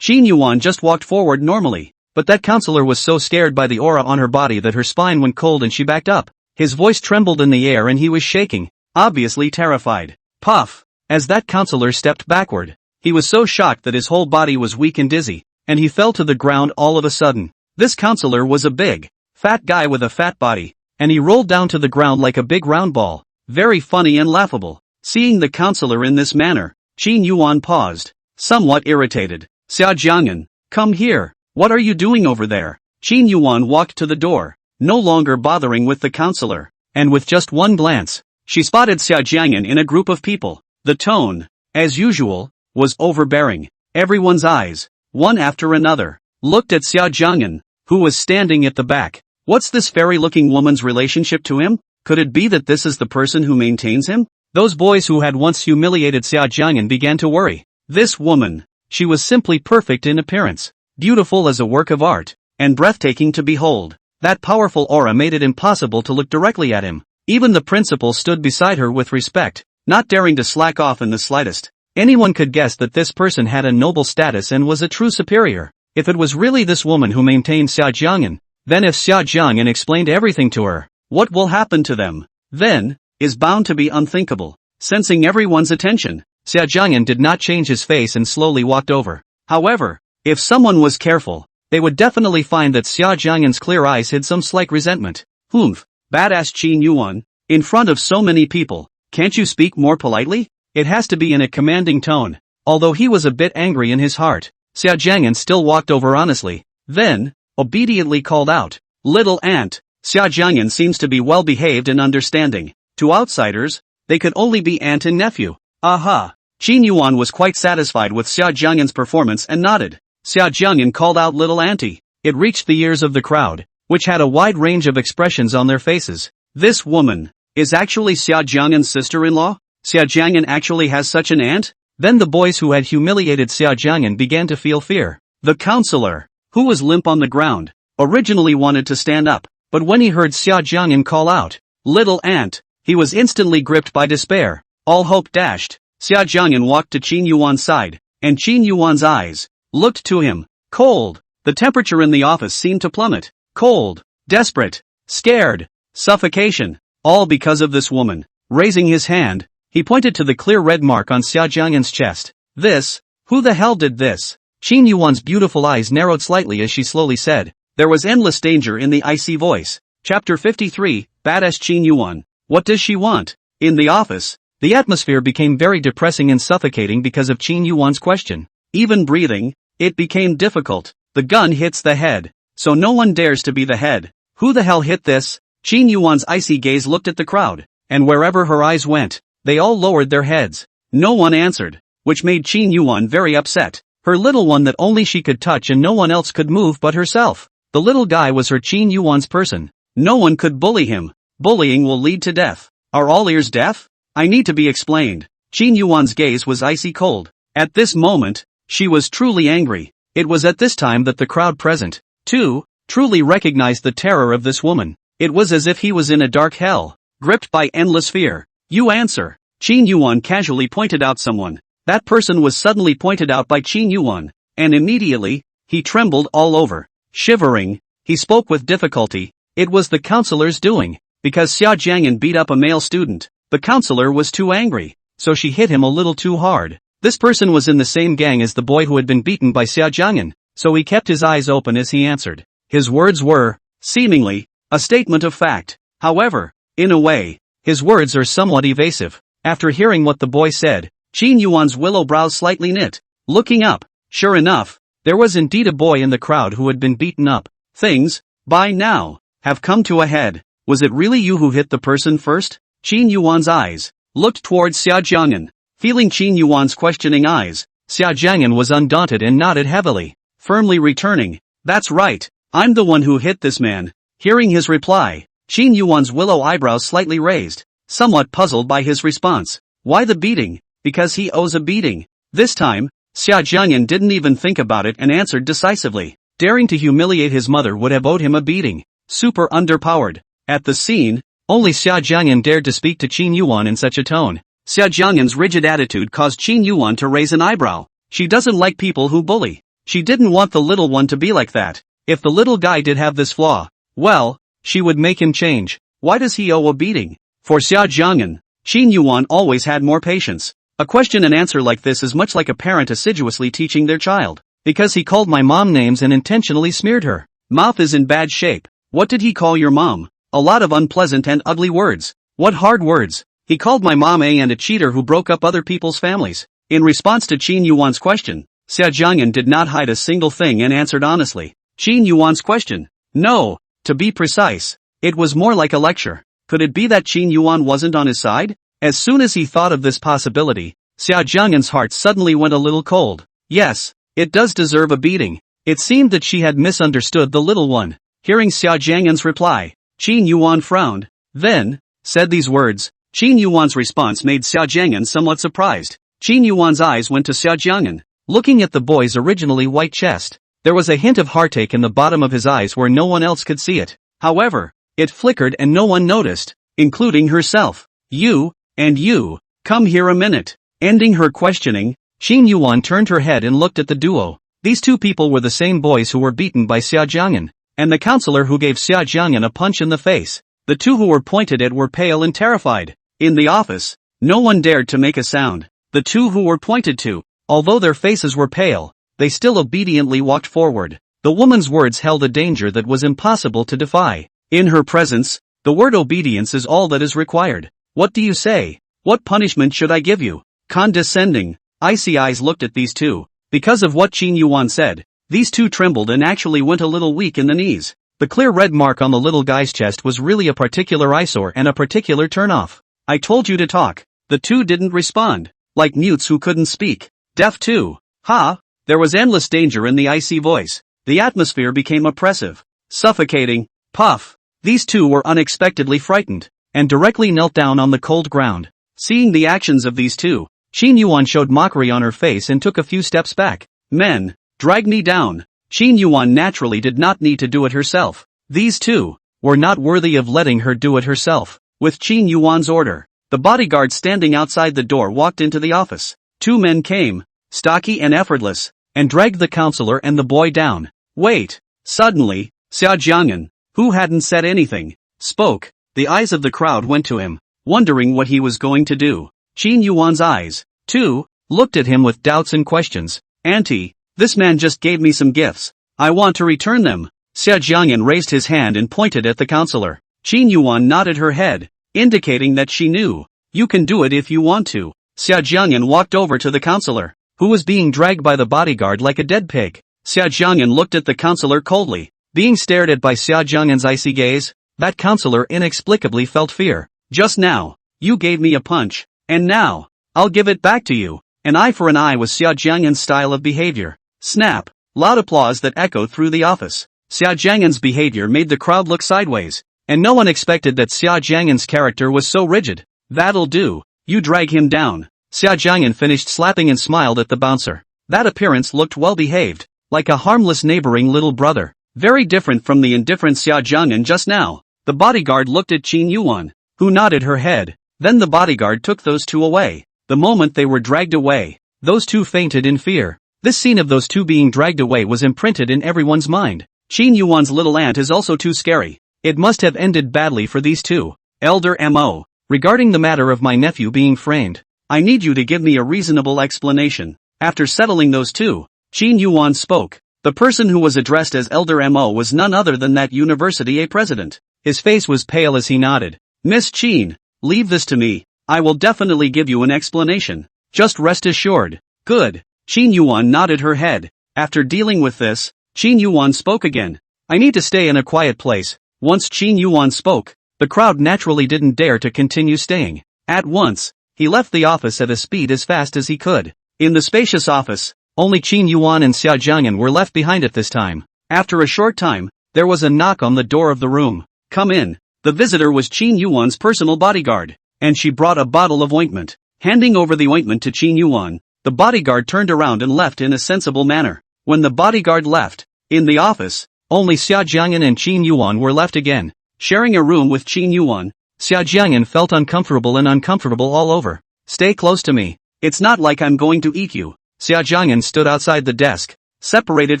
Yuan just walked forward normally, but that counselor was so scared by the aura on her body that her spine went cold and she backed up. His voice trembled in the air and he was shaking, obviously terrified. Puff! As that counselor stepped backward, he was so shocked that his whole body was weak and dizzy, and he fell to the ground all of a sudden. This counselor was a big, fat guy with a fat body, and he rolled down to the ground like a big round ball. Very funny and laughable. Seeing the counselor in this manner, Qin Yuan paused, somewhat irritated. Xia Jiang'an, come here. What are you doing over there? Qin Yuan walked to the door, no longer bothering with the counselor, and with just one glance, she spotted Xia Jiang'an in a group of people. The tone, as usual, was overbearing. Everyone's eyes, one after another, looked at Xia Jiang'an, who was standing at the back. What's this fairy-looking woman's relationship to him? Could it be that this is the person who maintains him? Those boys who had once humiliated Xia Jiang'an began to worry. This woman, she was simply perfect in appearance, beautiful as a work of art, and breathtaking to behold. That powerful aura made it impossible to look directly at him. Even the principal stood beside her with respect, not daring to slack off in the slightest. Anyone could guess that this person had a noble status and was a true superior. If it was really this woman who maintained Xia Jiang'an, then if Xia Jiang'an explained everything to her, what will happen to them? Then, is bound to be unthinkable. Sensing everyone's attention, Xia Jiang'an did not change his face and slowly walked over. However, if someone was careful, they would definitely find that Xia Jiang'an's clear eyes hid some slight resentment. Humph, badass Qin Yuan, in front of so many people, can't you speak more politely? It has to be in a commanding tone. Although he was a bit angry in his heart, Xia Jiang'an still walked over honestly, then, obediently called out, "Little aunt." Xia Jiang'an seems to be well behaved and understanding. To outsiders, They could only be aunt and nephew. Aha! Qin Yuwan was quite satisfied with Xia Jiang'an's performance and nodded. Xia Jiang'an called out little auntie. It reached the ears of the crowd, which had a wide range of expressions on their faces. This woman is actually Xia Jiang'an's sister-in-law? Xia Jiang'an actually has such an aunt? Then the boys who had humiliated Xia Jiang'an began to feel fear. The counselor, who was limp on the ground, originally wanted to stand up, but when he heard Xia Jiang'an call out, "Little aunt," he was instantly gripped by despair. All hope dashed. Xia Jiang'an walked to Qin Yuan's side, and Qin Yuan's eyes looked to him. Cold. The temperature in the office seemed to plummet. Cold. Desperate. Scared. Suffocation. All because of this woman. Raising his hand, he pointed to the clear red mark on Xia Jiang'an's chest. This? Who the hell did this? Qin Yuan's beautiful eyes narrowed slightly as she slowly said. There was endless danger in the icy voice. Chapter 53, Badass Qin Yuwan. What does she want? In the office, the atmosphere became very depressing and suffocating because of Qin Yuwan's question. Even breathing, it became difficult. The gun hits the head, so no one dares to be the head. Who the hell hit this? Qin Yuwan's icy gaze looked at the crowd, and wherever her eyes went, they all lowered their heads. No one answered, which made Qin Yuwan very upset. Her little one that only she could touch and no one else could move but herself. The little guy was her Qin Yuwan's person. No one could bully him. Bullying will lead to death. Are all ears deaf? I need to be explained. Qin Yuwan's gaze was icy cold. At this moment, she was truly angry. It was at this time that the crowd present, too, truly recognized the terror of this woman. It was as if he was in a dark hell, gripped by endless fear. You answer. Qin Yuwan casually pointed out someone. That person was suddenly pointed out by Qin Yuwan, and immediately, he trembled all over. Shivering, he spoke with difficulty. It was the counselor's doing. Because Xia Jiang'an beat up a male student, the counselor was too angry, so she hit him a little too hard. This person was in the same gang as the boy who had been beaten by Xia Jiang'an, so he kept his eyes open as he answered. His words were, seemingly, a statement of fact. However, in a way, his words are somewhat evasive. After hearing what the boy said, Qin Yuan's willow brows slightly knit. Looking up, sure enough, there was indeed a boy in the crowd who had been beaten up. Things, by now, have come to a head. Was it really you who hit the person first? Qin Yuan's eyes looked towards Xia Jiang'an. Feeling Qin Yuan's questioning eyes, Xia Jiang'an was undaunted and nodded heavily, firmly returning. That's right, I'm the one who hit this man. Hearing his reply, Qin Yuan's willow eyebrows slightly raised, somewhat puzzled by his response. Why the beating? Because he owes a beating. This time, Xia Jiang'an didn't even think about it and answered decisively. Daring to humiliate his mother would have owed him a beating. Super underpowered. At the scene, only Xia Jiang'an dared to speak to Qin Yuwan in such a tone. Xia Jiang'an's rigid attitude caused Qin Yuwan to raise an eyebrow. She doesn't like people who bully. She didn't want the little one to be like that. If the little guy did have this flaw, well, she would make him change. Why does he owe a beating? For Xia Jiang'an, Qin Yuwan always had more patience. A question and answer like this is much like a parent assiduously teaching their child. Because he called my mom names and intentionally smeared her mouth is in bad shape. What did he call your mom? A lot of unpleasant and ugly words. What hard words? He called my mom and a cheater who broke up other people's families. In response to Qin Yuwan's question, Xia Jiang'an did not hide a single thing and answered honestly. Qin Yuwan's question? No, to be precise, it was more like a lecture. Could it be that Qin Yuwan wasn't on his side? As soon as he thought of this possibility, Xia Jiang'an's heart suddenly went a little cold. Yes, it does deserve a beating. It seemed that she had misunderstood the little one. Hearing Xia Jiang'an's reply, Qin Yuwan frowned, then said these words. Qin Yuwan's response made Xia Jiang'an somewhat surprised. Qin Yuwan's eyes went to Xia Jiang'an. Looking at the boy's originally white chest, there was a hint of heartache in the bottom of his eyes where no one else could see it. However, it flickered and no one noticed, including herself. You, and you, come here a minute. Ending her questioning, Qin Yuwan turned her head and looked at the duo. These two people were the same boys who were beaten by Xia Jiang'an, and the counselor who gave Xia Jiang'an a punch in the face. The two who were pointed at were pale and terrified. In the office, no one dared to make a sound. The two who were pointed to, although their faces were pale, they still obediently walked forward. The woman's words held a danger that was impossible to defy. In her presence, the word obedience is all that is required. What do you say? What punishment should I give you? Condescending, icy eyes looked at these two. Because of what Qin Yuwan said, these two trembled and actually went a little weak in the knees. The clear red mark on the little guy's chest was really a particular eyesore and a particular turnoff. I told you to talk. The two didn't respond. Like mutes who couldn't speak. Deaf too. Ha! There was endless danger in the icy voice. The atmosphere became oppressive. Suffocating. Puff. These two were unexpectedly frightened, and directly knelt down on the cold ground. Seeing the actions of these two, Qin Yuwan showed mockery on her face and took a few steps back. Men, drag me down. Qin Yuwan naturally did not need to do it herself. These two were not worthy of letting her do it herself. With Qin Yuan's order, the bodyguard standing outside the door walked into the office. Two men came, stocky and effortless, and dragged the counselor and the boy down. Wait! Suddenly, Xia Jiang'an, who hadn't said anything, spoke. The eyes of the crowd went to him, wondering what he was going to do. Qin Yuan's eyes, too, looked at him with doubts and questions. Auntie, this man just gave me some gifts. I want to return them. Xia Jiang'an raised his hand and pointed at the counselor. Qin Yuwan nodded her head, indicating that she knew. You can do it if you want to. Xia Jiang'an walked over to the counselor, who was being dragged by the bodyguard like a dead pig. Xia Jiang'an looked at the counselor coldly. Being stared at by Xia Jiang'an's icy gaze, that counselor inexplicably felt fear. Just now, you gave me a punch, and now, I'll give it back to you. An eye for an eye was Xia Jiang'an's style of behavior. Snap! Loud applause that echoed through the office. Xia Jiang'an's behavior made the crowd look sideways, and no one expected that Xia Jiang'an's character was so rigid. That'll do, you drag him down. Xia Jiang'an finished slapping and smiled at the bouncer. That appearance looked well behaved, like a harmless neighboring little brother. Very different from the indifferent Xia Jiang'an just now. The bodyguard looked at Qin Yuwan, who nodded her head. Then the bodyguard took those two away. The moment they were dragged away, those two fainted in fear. This scene of those two being dragged away was imprinted in everyone's mind. Qin Yuwan's little aunt is also too scary. It must have ended badly for these two. Elder Mo. Regarding the matter of my nephew being framed, I need you to give me a reasonable explanation. After settling those two, Qin Yuwan spoke. The person who was addressed as Elder Mo was none other than that University A president. His face was pale as he nodded. Miss Qin, leave this to me. I will definitely give you an explanation. Just rest assured. Good. Qin Yuwan nodded her head. After dealing with this, Qin Yuwan spoke again. I need to stay in a quiet place. Once Qin Yuwan spoke, the crowd naturally didn't dare to continue staying. At once, he left the office at a speed as fast as he could. In the spacious office, only Qin Yuwan and Xia Jiang'an were left behind at this time. After a short time, there was a knock on the door of the room. Come in. The visitor was Qin Yuwan's personal bodyguard, and she brought a bottle of ointment. Handing over the ointment to Qin Yuwan, the bodyguard turned around and left in a sensible manner. When the bodyguard left, in the office, only Xia Jiang'an and Qin Yuwan were left again. Sharing a room with Qin Yuwan, Xia Jiang'an felt uncomfortable all over. Stay close to me. It's not like I'm going to eat you. Xia Jiang'an stood outside the desk, separated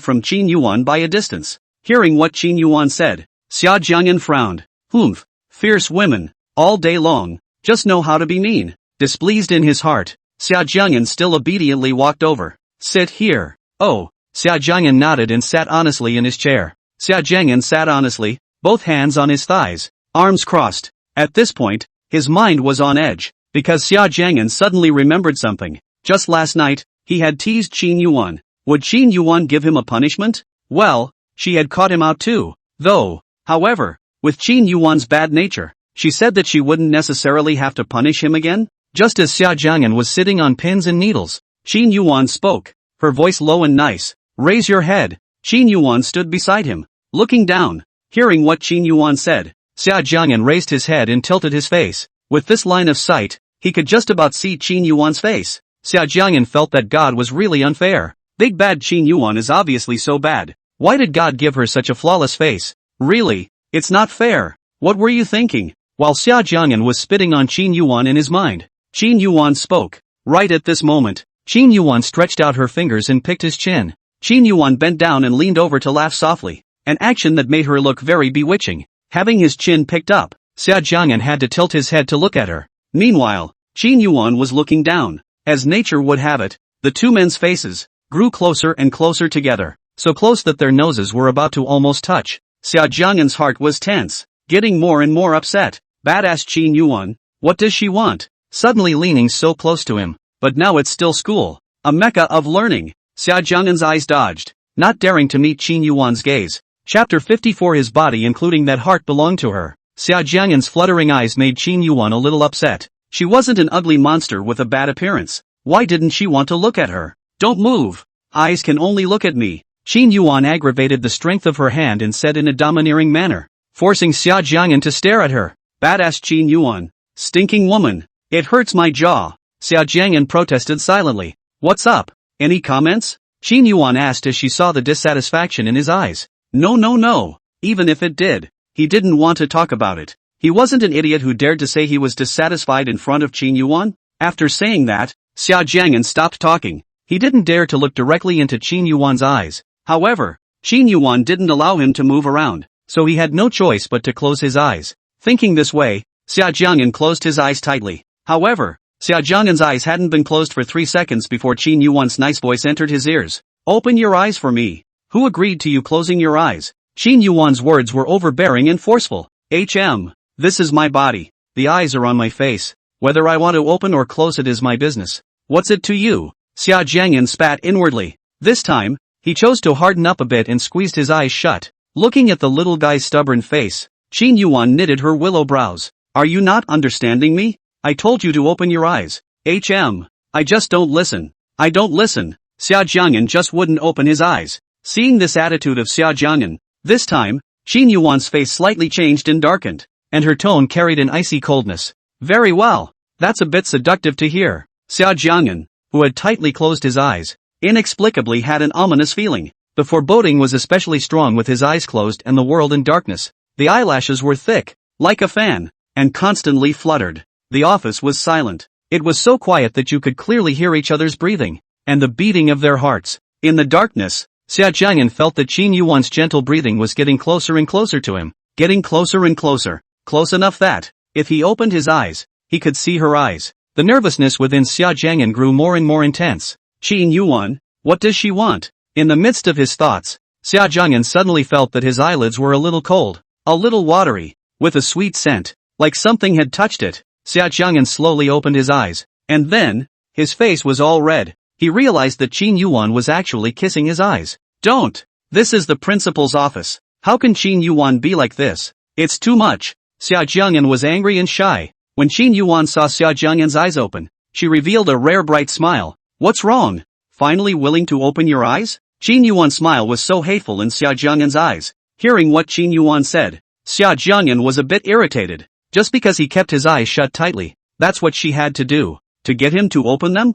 from Qin Yuwan by a distance. Hearing what Qin Yuwan said, Xia Jiang'an frowned. Humph, fierce women, all day long, just know how to be mean. Displeased in his heart, Xia Jiang'an still obediently walked over. Sit here. Oh, Xia Jiang'an nodded and sat honestly in his chair. Xia Jiang'an sat honestly, both hands on his thighs, arms crossed. At this point, his mind was on edge, because Xia Jiang'an suddenly remembered something. Just last night, he had teased Qin Yuwan. Would Qin Yuwan give him a punishment? Well, she had caught him out too, though. However, with Qin Yuwan's bad nature, she said that she wouldn't necessarily have to punish him again. Just as Xia Jiang'an was sitting on pins and needles, Qin Yuwan spoke, her voice low and nice. Raise your head. Qin Yuwan stood beside him, looking down. Hearing what Qin Yuwan said, Xia Jiang'an raised his head and tilted his face. With this line of sight, he could just about see Qin Yuwan's face. Xia Jiang'an felt that God was really unfair. Big bad Qin Yuwan is obviously so bad. Why did God give her such a flawless face? Really, it's not fair. What were you thinking? While Xia Jiang'an was spitting on Qin Yuwan in his mind, Qin Yuwan spoke. Right at this moment, Qin Yuwan stretched out her fingers and picked his chin. Qin Yuwan bent down and leaned over to laugh softly, an action that made her look very bewitching. Having his chin picked up, Xia Jiang'an had to tilt his head to look at her. Meanwhile, Qin Yuwan was looking down. As nature would have it, the two men's faces grew closer and closer together, so close that their noses were about to almost touch. Xia Jiang'an's heart was tense, getting more and more upset. Badass Qin Yuwan, what does she want? Suddenly leaning so close to him, but now it's still school, a mecca of learning. Xia Jiang'an's eyes dodged, not daring to meet Qin Yuwan's gaze. Chapter 54. His body including that heart belonged to her. Xia Jiang'an's fluttering eyes made Qin Yuwan a little upset. She wasn't an ugly monster with a bad appearance. Why didn't she want to look at her? Don't move. Eyes can only look at me. Qin Yuwan aggravated the strength of her hand and said in a domineering manner, forcing Xia Jiang'an to stare at her. Badass Qin Yuwan. Stinking woman. It hurts my jaw. Xia Jiang'an protested silently. What's up? Any comments? Qin Yuwan asked as she saw the dissatisfaction in his eyes. No. Even if it did, he didn't want to talk about it. He wasn't an idiot who dared to say he was dissatisfied in front of Qin Yuwan. After saying that, Xia Jiang'an stopped talking. He didn't dare to look directly into Qin Yuwan's eyes. However, Qin Yuwan didn't allow him to move around, so he had no choice but to close his eyes. Thinking this way, Xia Jiang'an closed his eyes tightly. However, Xia Jiang'an's eyes hadn't been closed for 3 seconds before Qin Yuwan's nice voice entered his ears. Open your eyes for me. Who agreed to you closing your eyes? Qin Yuwan's words were overbearing and forceful. This is my body. The eyes are on my face. Whether I want to open or close it is my business. What's it to you? Xia Jiang'an spat inwardly. This time, he chose to harden up a bit and squeezed his eyes shut. Looking at the little guy's stubborn face, Qin Yuwan knitted her willow brows. Are you not understanding me? I told you to open your eyes. I just don't listen. I don't listen. Xia Jiang'an just wouldn't open his eyes. Seeing this attitude of Xia Jiang'an, this time, Qin Yuwan's face slightly changed and darkened, and her tone carried an icy coldness. Very well. That's a bit seductive to hear. Xia Jiang'an, who had tightly closed his eyes, inexplicably had an ominous feeling. The foreboding was especially strong with his eyes closed and the world in darkness. The eyelashes were thick, like a fan, and constantly fluttered. The office was silent. It was so quiet that you could clearly hear each other's breathing, and the beating of their hearts. In the darkness, Xia Jiang'an felt that Qin Yuwan's gentle breathing was getting closer and closer to him, getting closer and closer, close enough that, if he opened his eyes, he could see her eyes. The nervousness within Xia Jiang'an grew more and more intense. Qin Yuwan, what does she want? In the midst of his thoughts, Xia Jiang'an suddenly felt that his eyelids were a little cold, a little watery, with a sweet scent, like something had touched it. Xia Jiang'an slowly opened his eyes, and then, his face was all red. He realized that Qin Yuwan was actually kissing his eyes. Don't! This is the principal's office. How can Qin Yuwan be like this? It's too much. Xia Jiang'an was angry and shy. When Qin Yuwan saw Xia Jiang'an's eyes open, she revealed a rare bright smile. What's wrong? Finally willing to open your eyes? Qin Yuwan's smile was so hateful in Xia Jiang'an's eyes. Hearing what Qin Yuwan said, Xia Jiang'an was a bit irritated. Just because he kept his eyes shut tightly, that's what she had to do. To get him to open them?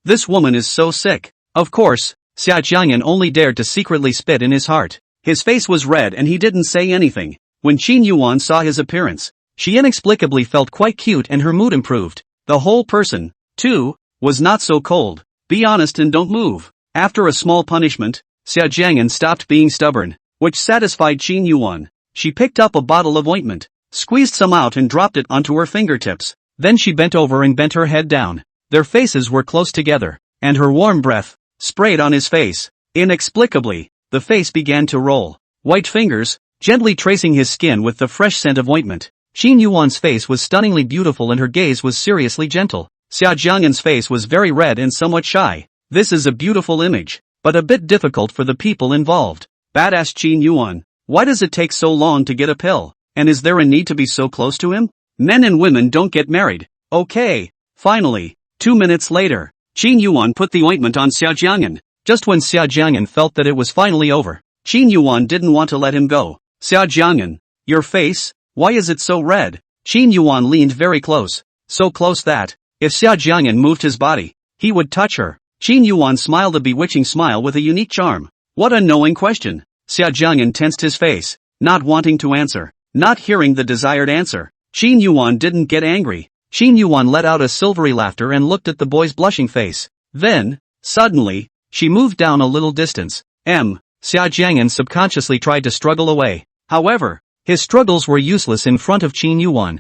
This woman is so sick. Of course, Xia Jiang'an only dared to secretly spit in his heart. His face was red and he didn't say anything. When Qin Yuwan saw his appearance, she inexplicably felt quite cute and her mood improved. The whole person, too, was not so cold. Be honest and don't move. After a small punishment, Xia Jiang'an stopped being stubborn, which satisfied Qin Yuwan. She picked up a bottle of ointment, squeezed some out and dropped it onto her fingertips. Then she bent over and bent her head down. Their faces were close together, and her warm breath sprayed on his face. Inexplicably, the face began to roll. White fingers, gently tracing his skin with the fresh scent of ointment. Qin Yuwan's face was stunningly beautiful and her gaze was seriously gentle. Xia Jiang'an's face was very red and somewhat shy. This is a beautiful image, but a bit difficult for the people involved. Badass Qin Yuwan, why does it take so long to get a pill? And is there a need to be so close to him? Men and women don't get married. Okay. Finally, 2 minutes later, Qin Yuwan put the ointment on Xia Jiang'an. Just when Xia Jiang'an felt that it was finally over, Qin Yuwan didn't want to let him go. Xia Jiang'an, your face, why is it so red? Qin Yuwan leaned very close, so close that, if Xia Jiang'an moved his body, he would touch her. Qin Yuwan smiled a bewitching smile with a unique charm. What a knowing question. Xia Jiang'an tensed his face, not wanting to answer, not hearing the desired answer. Qin Yuwan didn't get angry. Qin Yuwan let out a silvery laughter and looked at the boy's blushing face. Then, suddenly, she moved down a little distance. Xia Jiang'an subconsciously tried to struggle away. However, his struggles were useless in front of Qin Yuwan.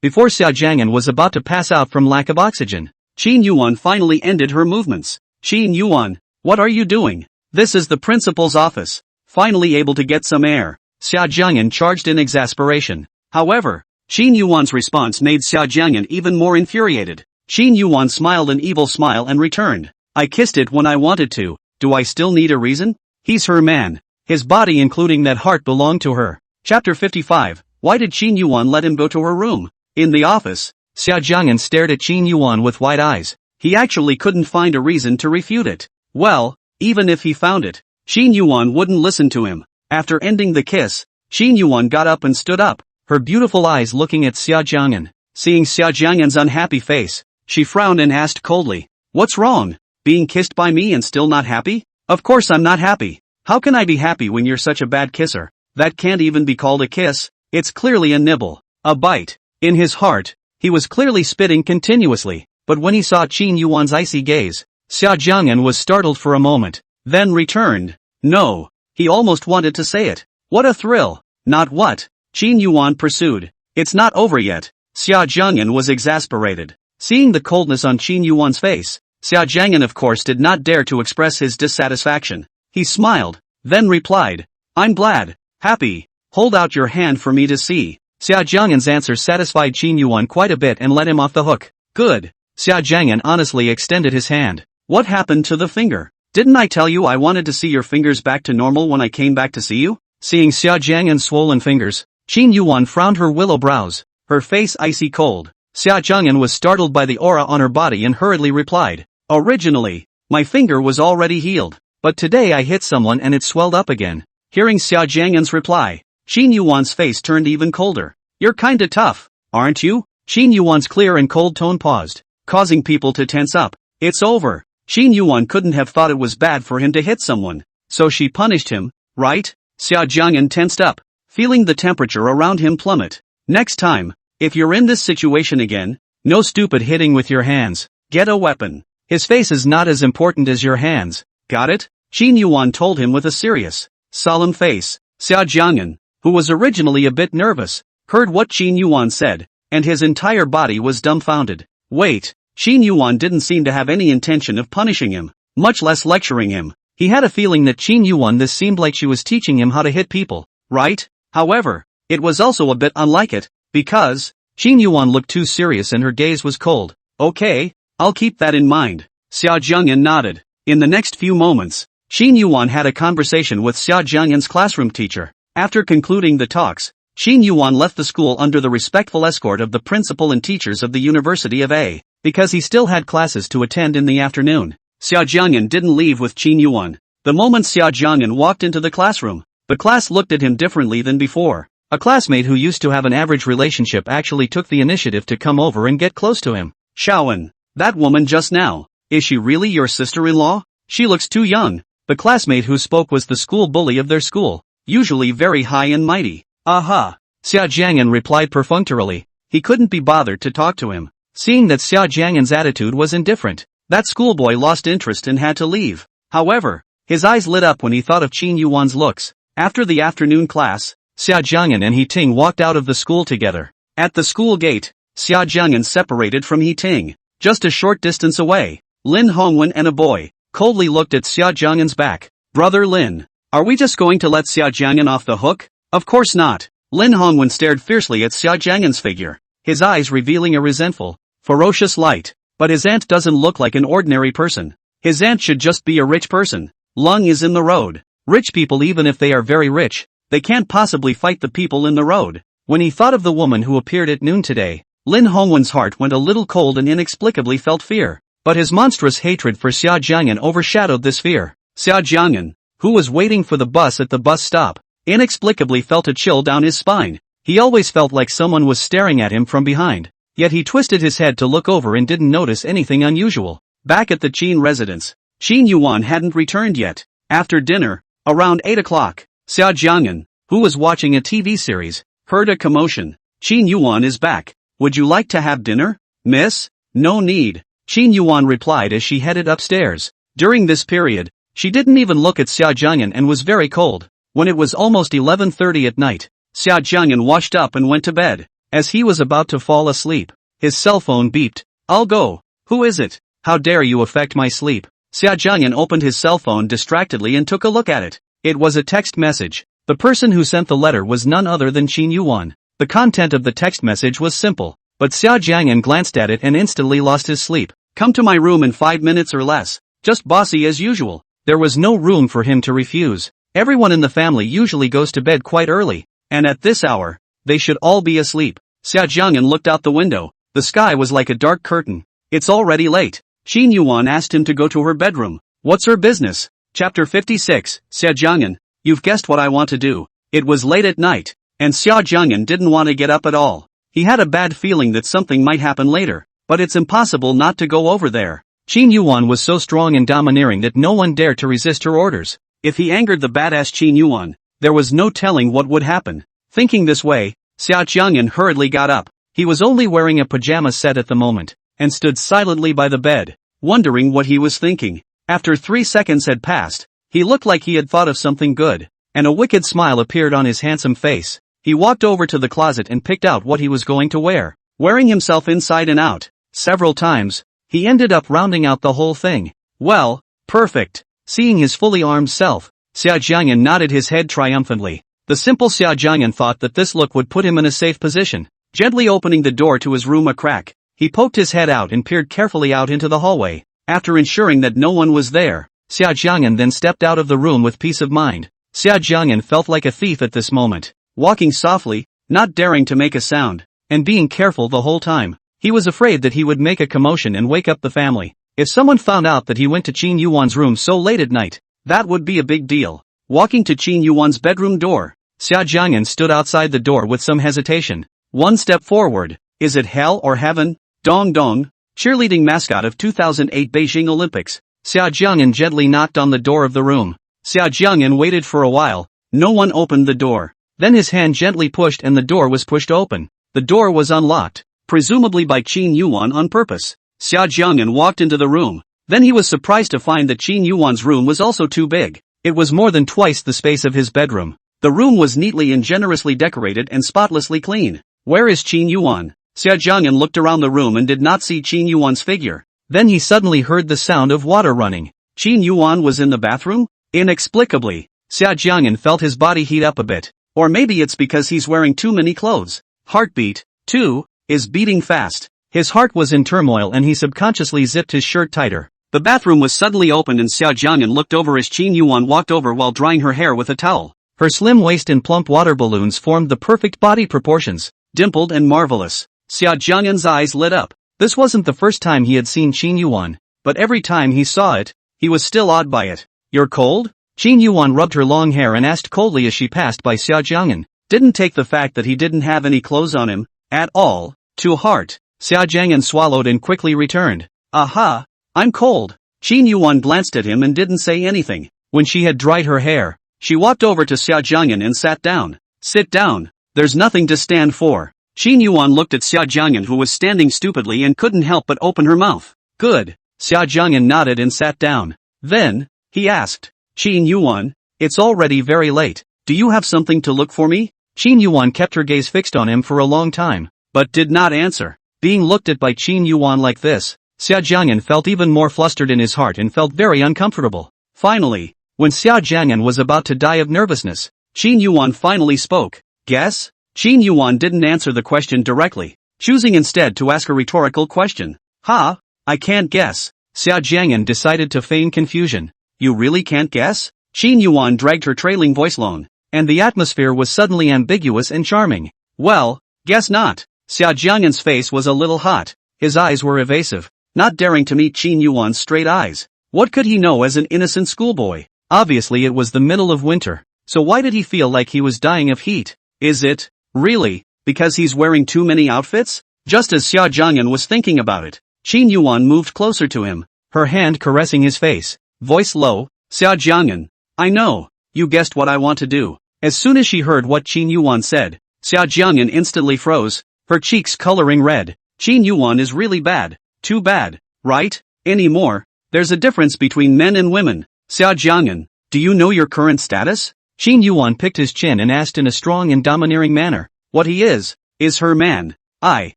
Before Xia Jiang'an was about to pass out from lack of oxygen, Qin Yuwan finally ended her movements. Qin Yuwan, what are you doing? This is the principal's office. Finally able to get some air, Xia Jiang'an charged in exasperation. However, Qin Yuwan's response made Xia Jiang'an even more infuriated. Qin Yuwan smiled an evil smile and returned. I kissed it when I wanted to. Do I still need a reason? He's her man. His body including that heart belonged to her. Chapter 55. Why did Qin Yuwan let him go to her room? In the office, Xia Jiang'an stared at Qin Yuwan with wide eyes. He actually couldn't find a reason to refute it. Well, even if he found it, Qin Yuwan wouldn't listen to him. After ending the kiss, Qin Yuwan got up and stood up, her beautiful eyes looking at Xia Jiang'an. Seeing Xia Jiang'an's unhappy face, she frowned and asked coldly, "What's wrong? Being kissed by me and still not happy?" "Of course I'm not happy. How can I be happy when you're such a bad kisser? That can't even be called a kiss. It's clearly a nibble, a bite." In his heart, he was clearly spitting continuously, but when he saw Qin Yuan's icy gaze, Xia Jiang'an was startled for a moment, then returned. "No." He almost wanted to say it. "What a thrill." "Not what?" Qin Yuan pursued. "It's not over yet." Xia Jiang'an was exasperated. Seeing the coldness on Qin Yuan's face, Xia Jiang'an of course did not dare to express his dissatisfaction. He smiled, then replied, "I'm glad, happy. Hold out your hand for me to see." Xia Jiang'an's answer satisfied Qin Yuan quite a bit and let him off the hook. "Good." Xia Jiang'an honestly extended his hand. "What happened to the finger? Didn't I tell you I wanted to see your fingers back to normal when I came back to see you?" Seeing Xia Jiang'an's swollen fingers, Qin Yuan frowned her willow brows, her face icy cold. Xia Jiang'an was startled by the aura on her body and hurriedly replied, "Originally, my finger was already healed, but today I hit someone and it swelled up again." Hearing Xia Jiang'an's reply, Qin Yuan's face turned even colder. "You're kinda tough, aren't you?" Qin Yuan's clear and cold tone paused, causing people to tense up. "It's over." Qin Yuan couldn't have thought it was bad for him to hit someone, so she punished him, right? Xia Jiang'an tensed up, feeling the temperature around him plummet. "Next time, if you're in this situation again, no stupid hitting with your hands. Get a weapon. His face is not as important as your hands. Got it?" Qin Yuan told him with a serious, solemn face. Xia Jiang'an, who was originally a bit nervous, heard what Qin Yuan said, and his entire body was dumbfounded. Wait, Qin Yuan didn't seem to have any intention of punishing him, much less lecturing him. He had a feeling that Qin Yuan this seemed like she was teaching him how to hit people, right? However, it was also a bit unlike it, because Qin Yuan looked too serious and her gaze was cold. "Okay, I'll keep that in mind." Xia Jiang'an nodded. In the next few moments, Qin Yuan had a conversation with Xia Jiang'an's classroom teacher. After concluding the talks, Qin Yuan left the school under the respectful escort of the principal and teachers of the University of A, because he still had classes to attend in the afternoon. Xia Jiang'an didn't leave with Qin Yuan. The moment Xia Jiang'an walked into the classroom, the class looked at him differently than before. A classmate who used to have an average relationship actually took the initiative to come over and get close to him. "Shaoan, that woman just now, is she really your sister-in-law? She looks too young." The classmate who spoke was the school bully of their school, usually very high and mighty. "Aha." Xia Jiang'an replied perfunctorily. He couldn't be bothered to talk to him. Seeing that Xia Jiang'an's attitude was indifferent, that schoolboy lost interest and had to leave. However, his eyes lit up when he thought of Qin Yuan's looks. After the afternoon class, Xia Jiang'an and He Ting walked out of the school together. At the school gate, Xia Jiang'an separated from He Ting. Just a short distance away, Lin Hongwen and a boy coldly looked at Xia Jiang'an's back. "Brother Lin, are we just going to let Xia Jiang'an off the hook?" "Of course not." Lin Hongwen stared fiercely at Xia Jiang'an's figure, his eyes revealing a resentful, ferocious light. "But his aunt doesn't look like an ordinary person. His aunt should just be a rich person. Lung is in the road. Rich people, even if they are very rich, they can't possibly fight the people in the road." When he thought of the woman who appeared at noon today, Lin Hongwen's heart went a little cold and inexplicably felt fear. But his monstrous hatred for Xia Jiang'an overshadowed this fear. Xia Jiang'an, who was waiting for the bus at the bus stop, inexplicably felt a chill down his spine. He always felt like someone was staring at him from behind. Yet he twisted his head to look over and didn't notice anything unusual. Back at the Qin residence, Qin Yuwan hadn't returned yet. After dinner, around 8 o'clock, Xia Jiang'an, who was watching a TV series, heard a commotion. "Qin Yuwan is back. Would you like to have dinner, miss?" "No need," Qin Yuwan replied as she headed upstairs. During this period, she didn't even look at Xia Jiang'an and was very cold. When it was almost 11:30 at night, Xia Jiang'an washed up and went to bed. As he was about to fall asleep, his cell phone beeped. "I'll go." "Who is it? How dare you affect my sleep?" Xia Jiang'an opened his cell phone distractedly and took a look at it. It was a text message. The person who sent the letter was none other than Qin Yuwan. The content of the text message was simple, but Xia Jiang'an glanced at it and instantly lost his sleep. "Come to my room in 5 minutes or less. Just bossy as usual." There was no room for him to refuse. Everyone in the family usually goes to bed quite early, and at this hour, they should all be asleep. Xia Jiang'an looked out the window. The sky was like a dark curtain. It's already late. Qin Yuwan asked him to go to her bedroom. What's her business? Chapter 56, Xia Jiang'an, you've guessed what I want to do. It was late at night, and Xia Jiang'an didn't want to get up at all. He had a bad feeling that something might happen later, but it's impossible not to go over there. Qin Yuwan was so strong and domineering that no one dared to resist her orders. If he angered the badass Qin Yuwan, there was no telling what would happen. Thinking this way, Xia Jiang'an hurriedly got up. He was only wearing a pajama set at the moment, and stood silently by the bed, wondering what he was thinking. After 3 seconds had passed, he looked like he had thought of something good, and a wicked smile appeared on his handsome face. He walked over to the closet and picked out what he was going to wear. Wearing himself inside and out, several times, he ended up rounding out the whole thing. Well, perfect. Seeing his fully armed self, Xia Jiang'an nodded his head triumphantly. The simple Xia Jiang'an thought that this look would put him in a safe position. Gently opening the door to his room a crack, he poked his head out and peered carefully out into the hallway. After ensuring that no one was there, Xia Jiang'an then stepped out of the room with peace of mind. Xia Jiang'an felt like a thief at this moment, walking softly, not daring to make a sound, and being careful the whole time. He was afraid that he would make a commotion and wake up the family. If someone found out that he went to Qin Yuwan's room so late at night, that would be a big deal. Walking to Qin Yuwan's bedroom door, Xia Jiang'an stood outside the door with some hesitation. One step forward. Is it hell or heaven? Dong Dong, cheerleading mascot of 2008 Beijing Olympics. Xia Jiang'an gently knocked on the door of the room. Xia Jiang'an waited for a while. No one opened the door. Then his hand gently pushed and the door was pushed open. The door was unlocked, presumably by Qin Yuwan on purpose. Xia Jiang'an walked into the room. Then he was surprised to find that Qin Yuwan's room was also too big. It was more than twice the space of his bedroom. The room was neatly and generously decorated and spotlessly clean. Where is Qin Yuwan? Xia Jiang'an looked around the room and did not see Qin Yuwan's figure. Then he suddenly heard the sound of water running. Qin Yuwan was in the bathroom? Inexplicably, Xia Jiang'an felt his body heat up a bit. Or maybe it's because he's wearing too many clothes. Heartbeat, too, is beating fast. His heart was in turmoil and he subconsciously zipped his shirt tighter. The bathroom was suddenly opened and Xia Jiang'an looked over as Qin Yuwan walked over while drying her hair with a towel. Her slim waist and plump water balloons formed the perfect body proportions, dimpled and marvelous. Xia Jiang'an's eyes lit up. This wasn't the first time he had seen Qin Yuwan, but every time he saw it, he was still awed by it. You're cold? Qin Yuwan rubbed her long hair and asked coldly as she passed by Xia Jiang'an. Didn't take the fact that he didn't have any clothes on him, at all, to heart. Xia Jiang'an swallowed and quickly returned. Aha, I'm cold. Qin Yuwan glanced at him and didn't say anything. When she had dried her hair, she walked over to Xia Jiang'an and sat down. Sit down. There's nothing to stand for. Qin Yuwan looked at Xia Jiang'an who was standing stupidly and couldn't help but open her mouth. Good. Xia Jiang'an nodded and sat down. Then, he asked, Qin Yuwan, it's already very late. Do you have something to look for me? Qin Yuwan kept her gaze fixed on him for a long time, but did not answer. Being looked at by Qin Yuwan like this, Xia Jiang'an felt even more flustered in his heart and felt very uncomfortable. Finally, when Xia Jiang'an was about to die of nervousness, Qin Yuwan finally spoke. Guess? Qin Yuwan didn't answer the question directly, choosing instead to ask a rhetorical question. Ha, I can't guess. Xia Jiang'an decided to feign confusion. You really can't guess? Qin Yuwan dragged her trailing voice long, and the atmosphere was suddenly ambiguous and charming. Well, guess not. Xia Jiang'an's face was a little hot. His eyes were evasive, not daring to meet Qin Yuwan's straight eyes. What could he know as an innocent schoolboy? Obviously it was the middle of winter, so why did he feel like he was dying of heat? Is it, really, because he's wearing too many outfits? Just as Xia Jiang'an was thinking about it, Qin Yuwan moved closer to him, her hand caressing his face. Voice low, Xia Jiang'an, I know, you guessed what I want to do. As soon as she heard what Qin Yuwan said, Xia Jiang'an instantly froze, her cheeks coloring red. Qin Yuwan is really bad. Too bad, right? Anymore, there's a difference between men and women. Xia Jiang'an, do you know your current status? Qin Yuwan picked his chin and asked in a strong and domineering manner. What he is her man. Xia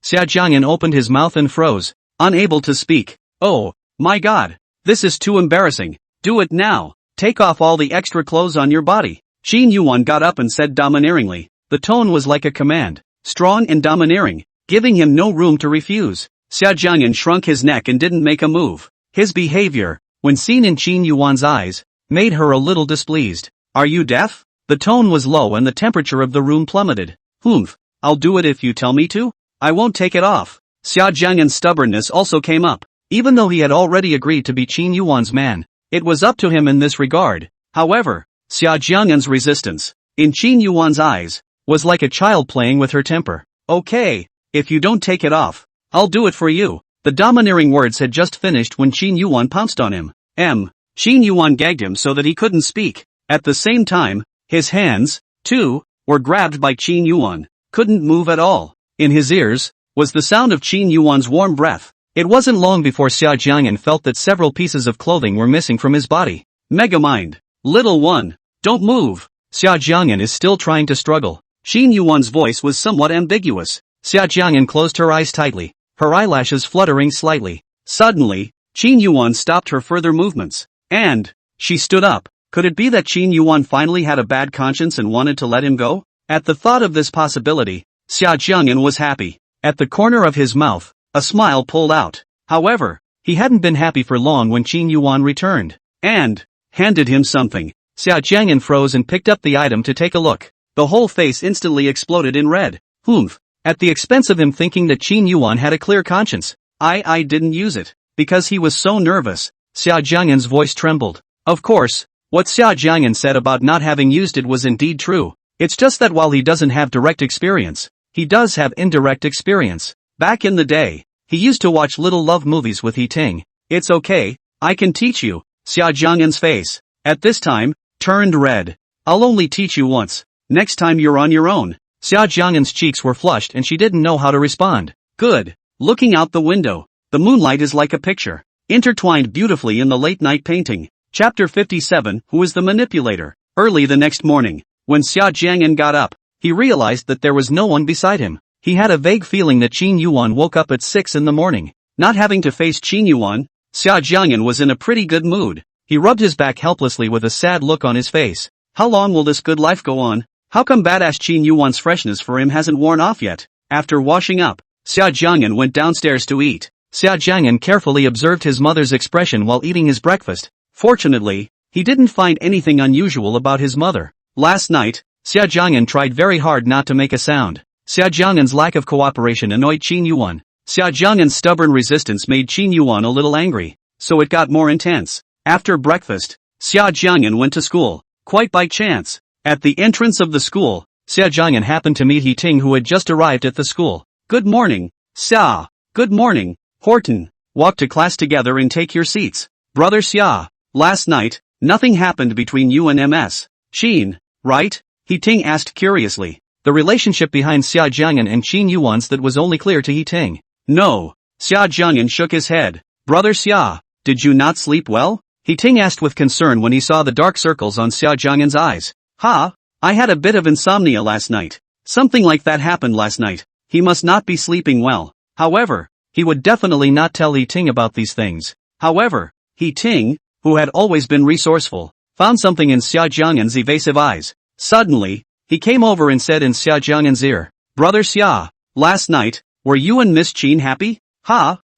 Jiang'an opened his mouth and froze, unable to speak. Oh, my god. This is too embarrassing. Do it now. Take off all the extra clothes on your body. Qin Yuwan got up and said domineeringly. The tone was like a command, strong and domineering, giving him no room to refuse. Xia Jiang'an shrunk his neck and didn't make a move. His behavior, when seen in Qin Yuwan's eyes, made her a little displeased. Are you deaf? The tone was low and the temperature of the room plummeted. Humph. I'll do it if you tell me to. I won't take it off. Xia Jiang'an's stubbornness also came up. Even though he had already agreed to be Qin Yuan's man, it was up to him in this regard. However, Xia Jiang'an's resistance, in Qin Yuan's eyes, was like a child playing with her temper. Okay, if you don't take it off, I'll do it for you. The domineering words had just finished when Qin Yuan pounced on him. Qin Yuan gagged him so that he couldn't speak. At the same time, his hands, too, were grabbed by Qin Yuan. Couldn't move at all. In his ears was the sound of Qin Yuan's warm breath. It wasn't long before Xia Jiang'an felt that several pieces of clothing were missing from his body. Megamind. Little one, don't move. Xia Jiang'an is still trying to struggle. Qin Yuan's voice was somewhat ambiguous. Xia Jiang'an closed her eyes tightly, her eyelashes fluttering slightly. Suddenly, Qin Yuan stopped her further movements. And she stood up. Could it be that Qin Yuan finally had a bad conscience and wanted to let him go? At the thought of this possibility, Xia Jiang'an was happy. At the corner of his mouth, a smile pulled out. However, he hadn't been happy for long when Qin Yuan returned and handed him something. Xia Jiang'an froze and picked up the item to take a look. The whole face instantly exploded in red. Humph. At the expense of him thinking that Qin Yuan had a clear conscience. I didn't use it. Because he was so nervous. Xia Jiang'an's voice trembled. Of course, what Xia Jiang'an said about not having used it was indeed true. It's just that while he doesn't have direct experience, he does have indirect experience. Back in the day, he used to watch little love movies with He Ting. It's okay, I can teach you. Xia Jiang'an's face, at this time, turned red. I'll only teach you once. Next time you're on your own. Xia Jiang'an's cheeks were flushed and she didn't know how to respond. Good. Looking out the window, the moonlight is like a picture, intertwined beautifully in the late-night painting. Chapter 57, Who is the Manipulator? Early the next morning, when Xia Jiang'an got up, he realized that there was no one beside him. He had a vague feeling that Qin Yuan woke up at 6 in the morning. Not having to face Qin Yuan, Xia Jiang'an was in a pretty good mood. He rubbed his back helplessly with a sad look on his face. How long will this good life go on? How come badass Qin Yuan's freshness for him hasn't worn off yet? After washing up, Xia Jiang'an went downstairs to eat. Xia Jiang'an carefully observed his mother's expression while eating his breakfast. Fortunately, he didn't find anything unusual about his mother. Last night, Xia Jiang'an tried very hard not to make a sound. Xia Jiang'an's lack of cooperation annoyed Qin Yuan. Xia Jiang'an's stubborn resistance made Qin Yuan a little angry, so it got more intense. After breakfast, Xia Jiang'an went to school, quite by chance. At the entrance of the school, Xia Jiang'an happened to meet He Ting, who had just arrived at the school. Good morning, Xia. Good morning, Horton. Walk to class together and take your seats. Brother Xia, last night, nothing happened between you and Ms. Qin, right? He Ting asked curiously. The relationship behind Xia Jiang'an and Qin Yuan's that was only clear to He Ting. No. Xia Jiang'an shook his head. Brother Xia, did you not sleep well? He Ting asked with concern when he saw the dark circles on Xia Jiang'an's eyes. I had a bit of insomnia last night. Something like that happened last night. He must not be sleeping well. However, he would definitely not tell He Ting about these things. However, He Ting, who had always been resourceful, found something in Xia Jiang'an's evasive eyes. Suddenly, he came over and said in Xia Jiang'an's ear, Brother Xia, last night, were you and Miss Qin happy?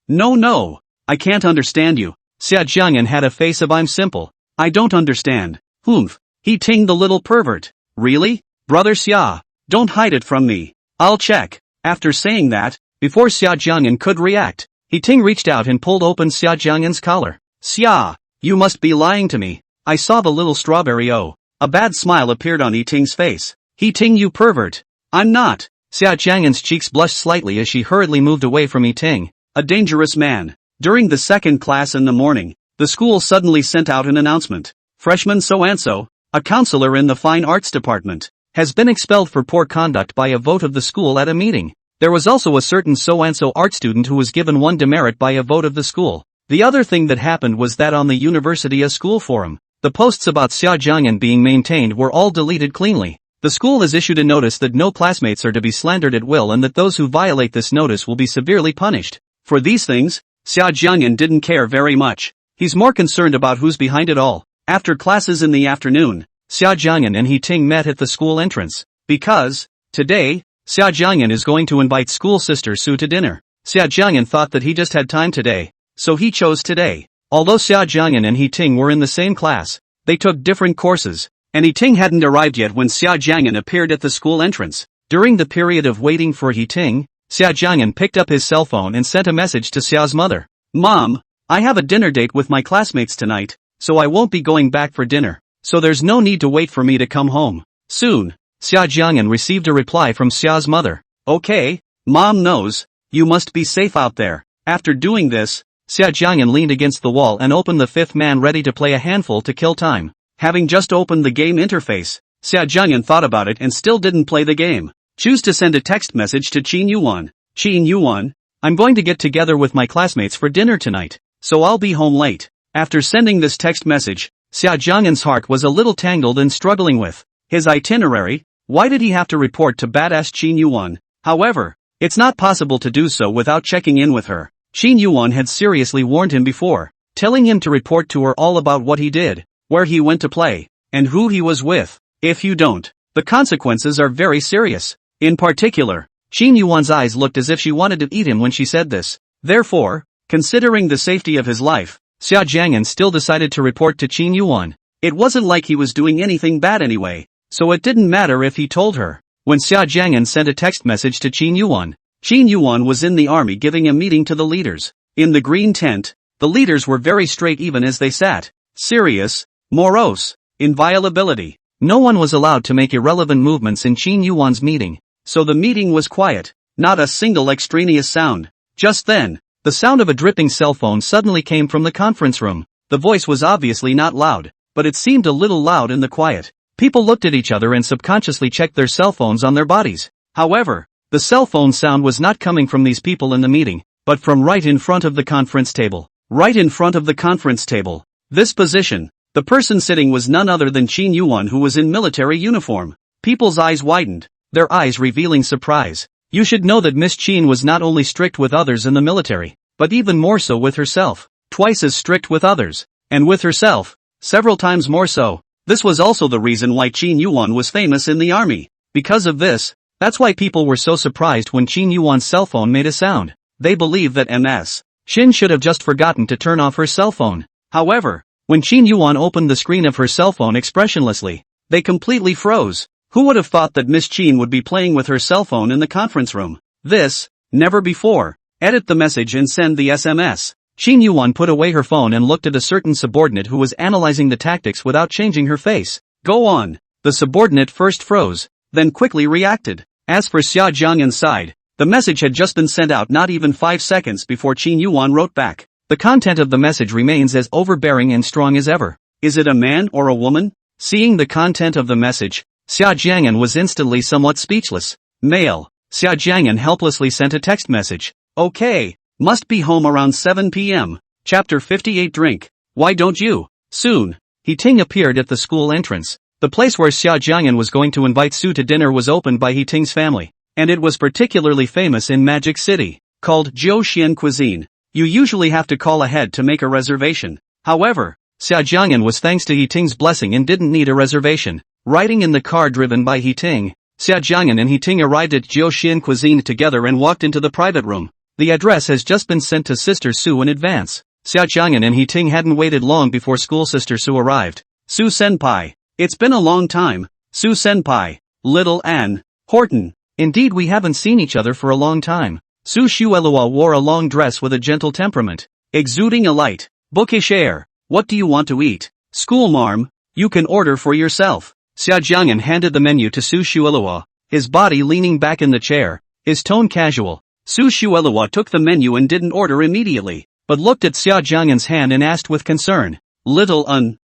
No. I can't understand you. Xia Jiang'an had a face of I'm simple. I don't understand. Humph. He Ting the little pervert. Really? Brother Xia, don't hide it from me. I'll check. After saying that, before Xia Jiang'an could react, He Ting reached out and pulled open Xia Jiang'an's collar. Xia, you must be lying to me. I saw the little strawberry. Oh. A bad smile appeared on He Ting's face. He Ting, you pervert. I'm not. Xia Jiang'an's cheeks blushed slightly as she hurriedly moved away from He Ting. A dangerous man. During the second class in the morning, the school suddenly sent out an announcement. Freshman so-and-so, a counselor in the fine arts department, has been expelled for poor conduct by a vote of the school at a meeting. There was also a certain so-and-so art student who was given 1 demerit by a vote of the school. The other thing that happened was that on the University School Forum, the posts about Xia Jiang'an being maintained were all deleted cleanly. The school has issued a notice that no classmates are to be slandered at will and that those who violate this notice will be severely punished. For these things, Xia Jiang'an didn't care very much. He's more concerned about who's behind it all. After classes in the afternoon, Xia Jiang'an and He Ting met at the school entrance. Because, today, Xia Jiang'an is going to invite school sister Su to dinner. Xia Jiang'an thought that he just had time today, so he chose today. Although Xia Jiang'an and He Ting were in the same class, they took different courses, and He Ting hadn't arrived yet when Xia Jiang'an appeared at the school entrance. During the period of waiting for Ting, Xia Jiang'an picked up his cell phone and sent a message to Xia's mother. Mom, I have a dinner date with my classmates tonight, so I won't be going back for dinner, so there's no need to wait for me to come home soon. Xia Jiang'an received a reply from Xia's mother. Okay, Mom knows, you must be safe out there. After doing this, Xia Jiang'an leaned against the wall and opened the fifth man ready to play a handful to kill time. Having just opened the game interface, Xia Jiang'an thought about it and still didn't play the game. Choose to send a text message to Qin Yuwan. Qin Yuwan, I'm going to get together with my classmates for dinner tonight, so I'll be home late. After sending this text message, Xia Jiang'an's heart was a little tangled and struggling with his itinerary. Why did he have to report to badass Qin Yuwan? However, it's not possible to do so without checking in with her. Qin Yuwan had seriously warned him before, telling him to report to her all about what he did, where he went to play, and who he was with. If you don't, the consequences are very serious. In particular, Qin Yuan's eyes looked as if she wanted to eat him when she said this. Therefore, considering the safety of his life, Xia Jiang'an still decided to report to Qin Yuwan. It wasn't like he was doing anything bad anyway, so it didn't matter if he told her. When Xia Jiang'an sent a text message to Qin Yuwan was in the army giving a meeting to the leaders. In the green tent, the leaders were very straight even as they sat. Serious, morose, inviolability. No one was allowed to make irrelevant movements in Qin Yuan's meeting. So the meeting was quiet, not a single extraneous sound. Just then, the sound of a dripping cell phone suddenly came from the conference room. The voice was obviously not loud, but it seemed a little loud in the quiet. People looked at each other and subconsciously checked their cell phones on their bodies. However, the cell phone sound was not coming from these people in the meeting, but from right in front of the conference table. Right in front of the conference table. This position, the person sitting was none other than Qin Yuwan, who was in military uniform. People's eyes widened, their eyes revealing surprise. You should know that Miss Qin was not only strict with others in the military, but even more so with herself. Twice as strict with others, and with herself, several times more so. This was also the reason why Qin Yuwan was famous in the army. Because of this, that's why people were so surprised when Qin Yuwan's cell phone made a sound. They believed that Ms. Qin should have just forgotten to turn off her cell phone. However, when Qin Yuwan opened the screen of her cell phone expressionlessly, they completely froze. Who would have thought that Miss Qin would be playing with her cell phone in the conference room? This, never before. Edit the message and send the SMS. Qin Yuwan put away her phone and looked at a certain subordinate who was analyzing the tactics without changing her face. Go on. The subordinate first froze, then quickly reacted. As for Xia Jiang'an's side, the message had just been sent out not even 5 seconds before Qin Yuwan wrote back. The content of the message remains as overbearing and strong as ever. Is it a man or a woman? Seeing the content of the message, Xia Jiang'an was instantly somewhat speechless. Male. Xia Jiang'an helplessly sent a text message. Okay, must be home around 7 p.m. Chapter 58 Drink. Why don't you? Soon. Ting appeared at the school entrance. The place where Xia Jiang'an was going to invite Su to dinner was opened by Ting's family, and it was particularly famous in Magic City, called Jiuxian cuisine. You usually have to call ahead to make a reservation. However, Xia Jiang'an was thanks to Ting's blessing and didn't need a reservation. Riding in the car driven by Ting, Xia Jiang'an and Ting arrived at Jiuxian cuisine together and walked into the private room. The address has just been sent to Sister Su in advance. Xia Jiang'an and Ting hadn't waited long before school Sister Su arrived. Su Senpai. It's been a long time, Su Senpai. Little Anne. Horton. Indeed, we haven't seen each other for a long time. Su Shuelua wore a long dress with a gentle temperament, exuding a light, bookish air. What do you want to eat? Schoolmarm, you can order for yourself. Xia Jiang'an handed the menu to Su Shuelua, his body leaning back in the chair, his tone casual. Su Shuelua took the menu and didn't order immediately, but looked at Xia Jiang'an's hand and asked with concern. Little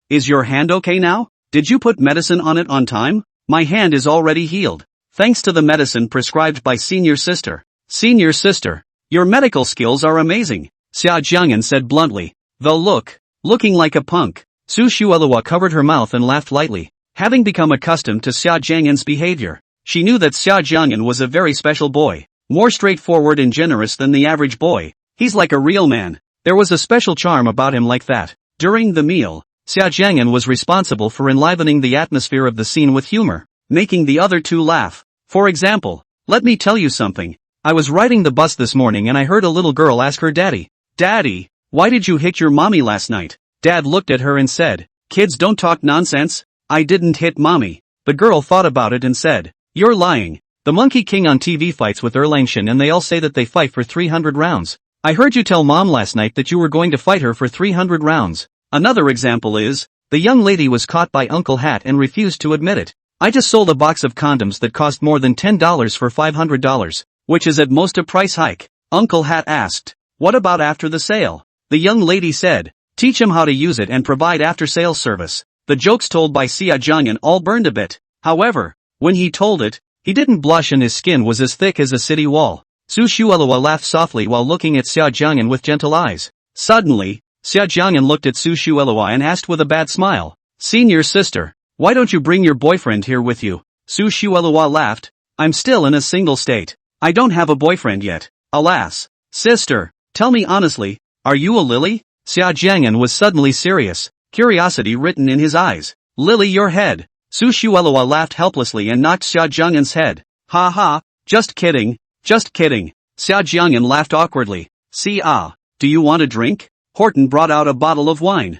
is your hand okay now? Did you put medicine on it on time? My hand is already healed, thanks to the medicine prescribed by Senior Sister. Senior Sister, your medical skills are amazing, Xia Jiang'an said bluntly. Though looking like a punk. Su Shuelua covered her mouth and laughed lightly. Having become accustomed to Xia Jiang'an's behavior, she knew that Xia Jiang'an was a very special boy, more straightforward and generous than the average boy. He's like a real man. There was a special charm about him like that. During the meal, Xia Jiang'an was responsible for enlivening the atmosphere of the scene with humor, making the other two laugh. For example, let me tell you something. I was riding the bus this morning and I heard a little girl ask her daddy, "Daddy, why did you hit your mommy last night?" Dad looked at her and said, "Kids don't talk nonsense. I didn't hit mommy." The girl thought about it and said, "You're lying. The Monkey King on TV fights with Erlangchen and they all say that they fight for 300 rounds. I heard you tell mom last night that you were going to fight her for 300 rounds. Another example is, the young lady was caught by Uncle Hat and refused to admit it. I just sold a box of condoms that cost more than $10 for $500, which is at most a price hike. Uncle Hat asked, what about after the sale? The young lady said, teach him how to use it and provide after-sales service. The jokes told by Xia Jiang'an all burned a bit. However, when he told it, he didn't blush and his skin was as thick as a city wall. Su Shuelua laughed softly while looking at Xia Jiang'an with gentle eyes. Suddenly, Xia Jiang'an looked at Su Shuelua and asked with a bad smile, Senior sister, why don't you bring your boyfriend here with you? Su Shuelua laughed, I'm still in a single state. I don't have a boyfriend yet. Alas. Sister, tell me honestly, are you a lily? Xia Jiang'an was suddenly serious, curiosity written in his eyes. Lily your head. Su Shuelua laughed helplessly and knocked Xia Jiang'an's head. Ha ha, just kidding, just kidding. Xia Jiang'an laughed awkwardly. Do you want a drink? Horton brought out a bottle of wine.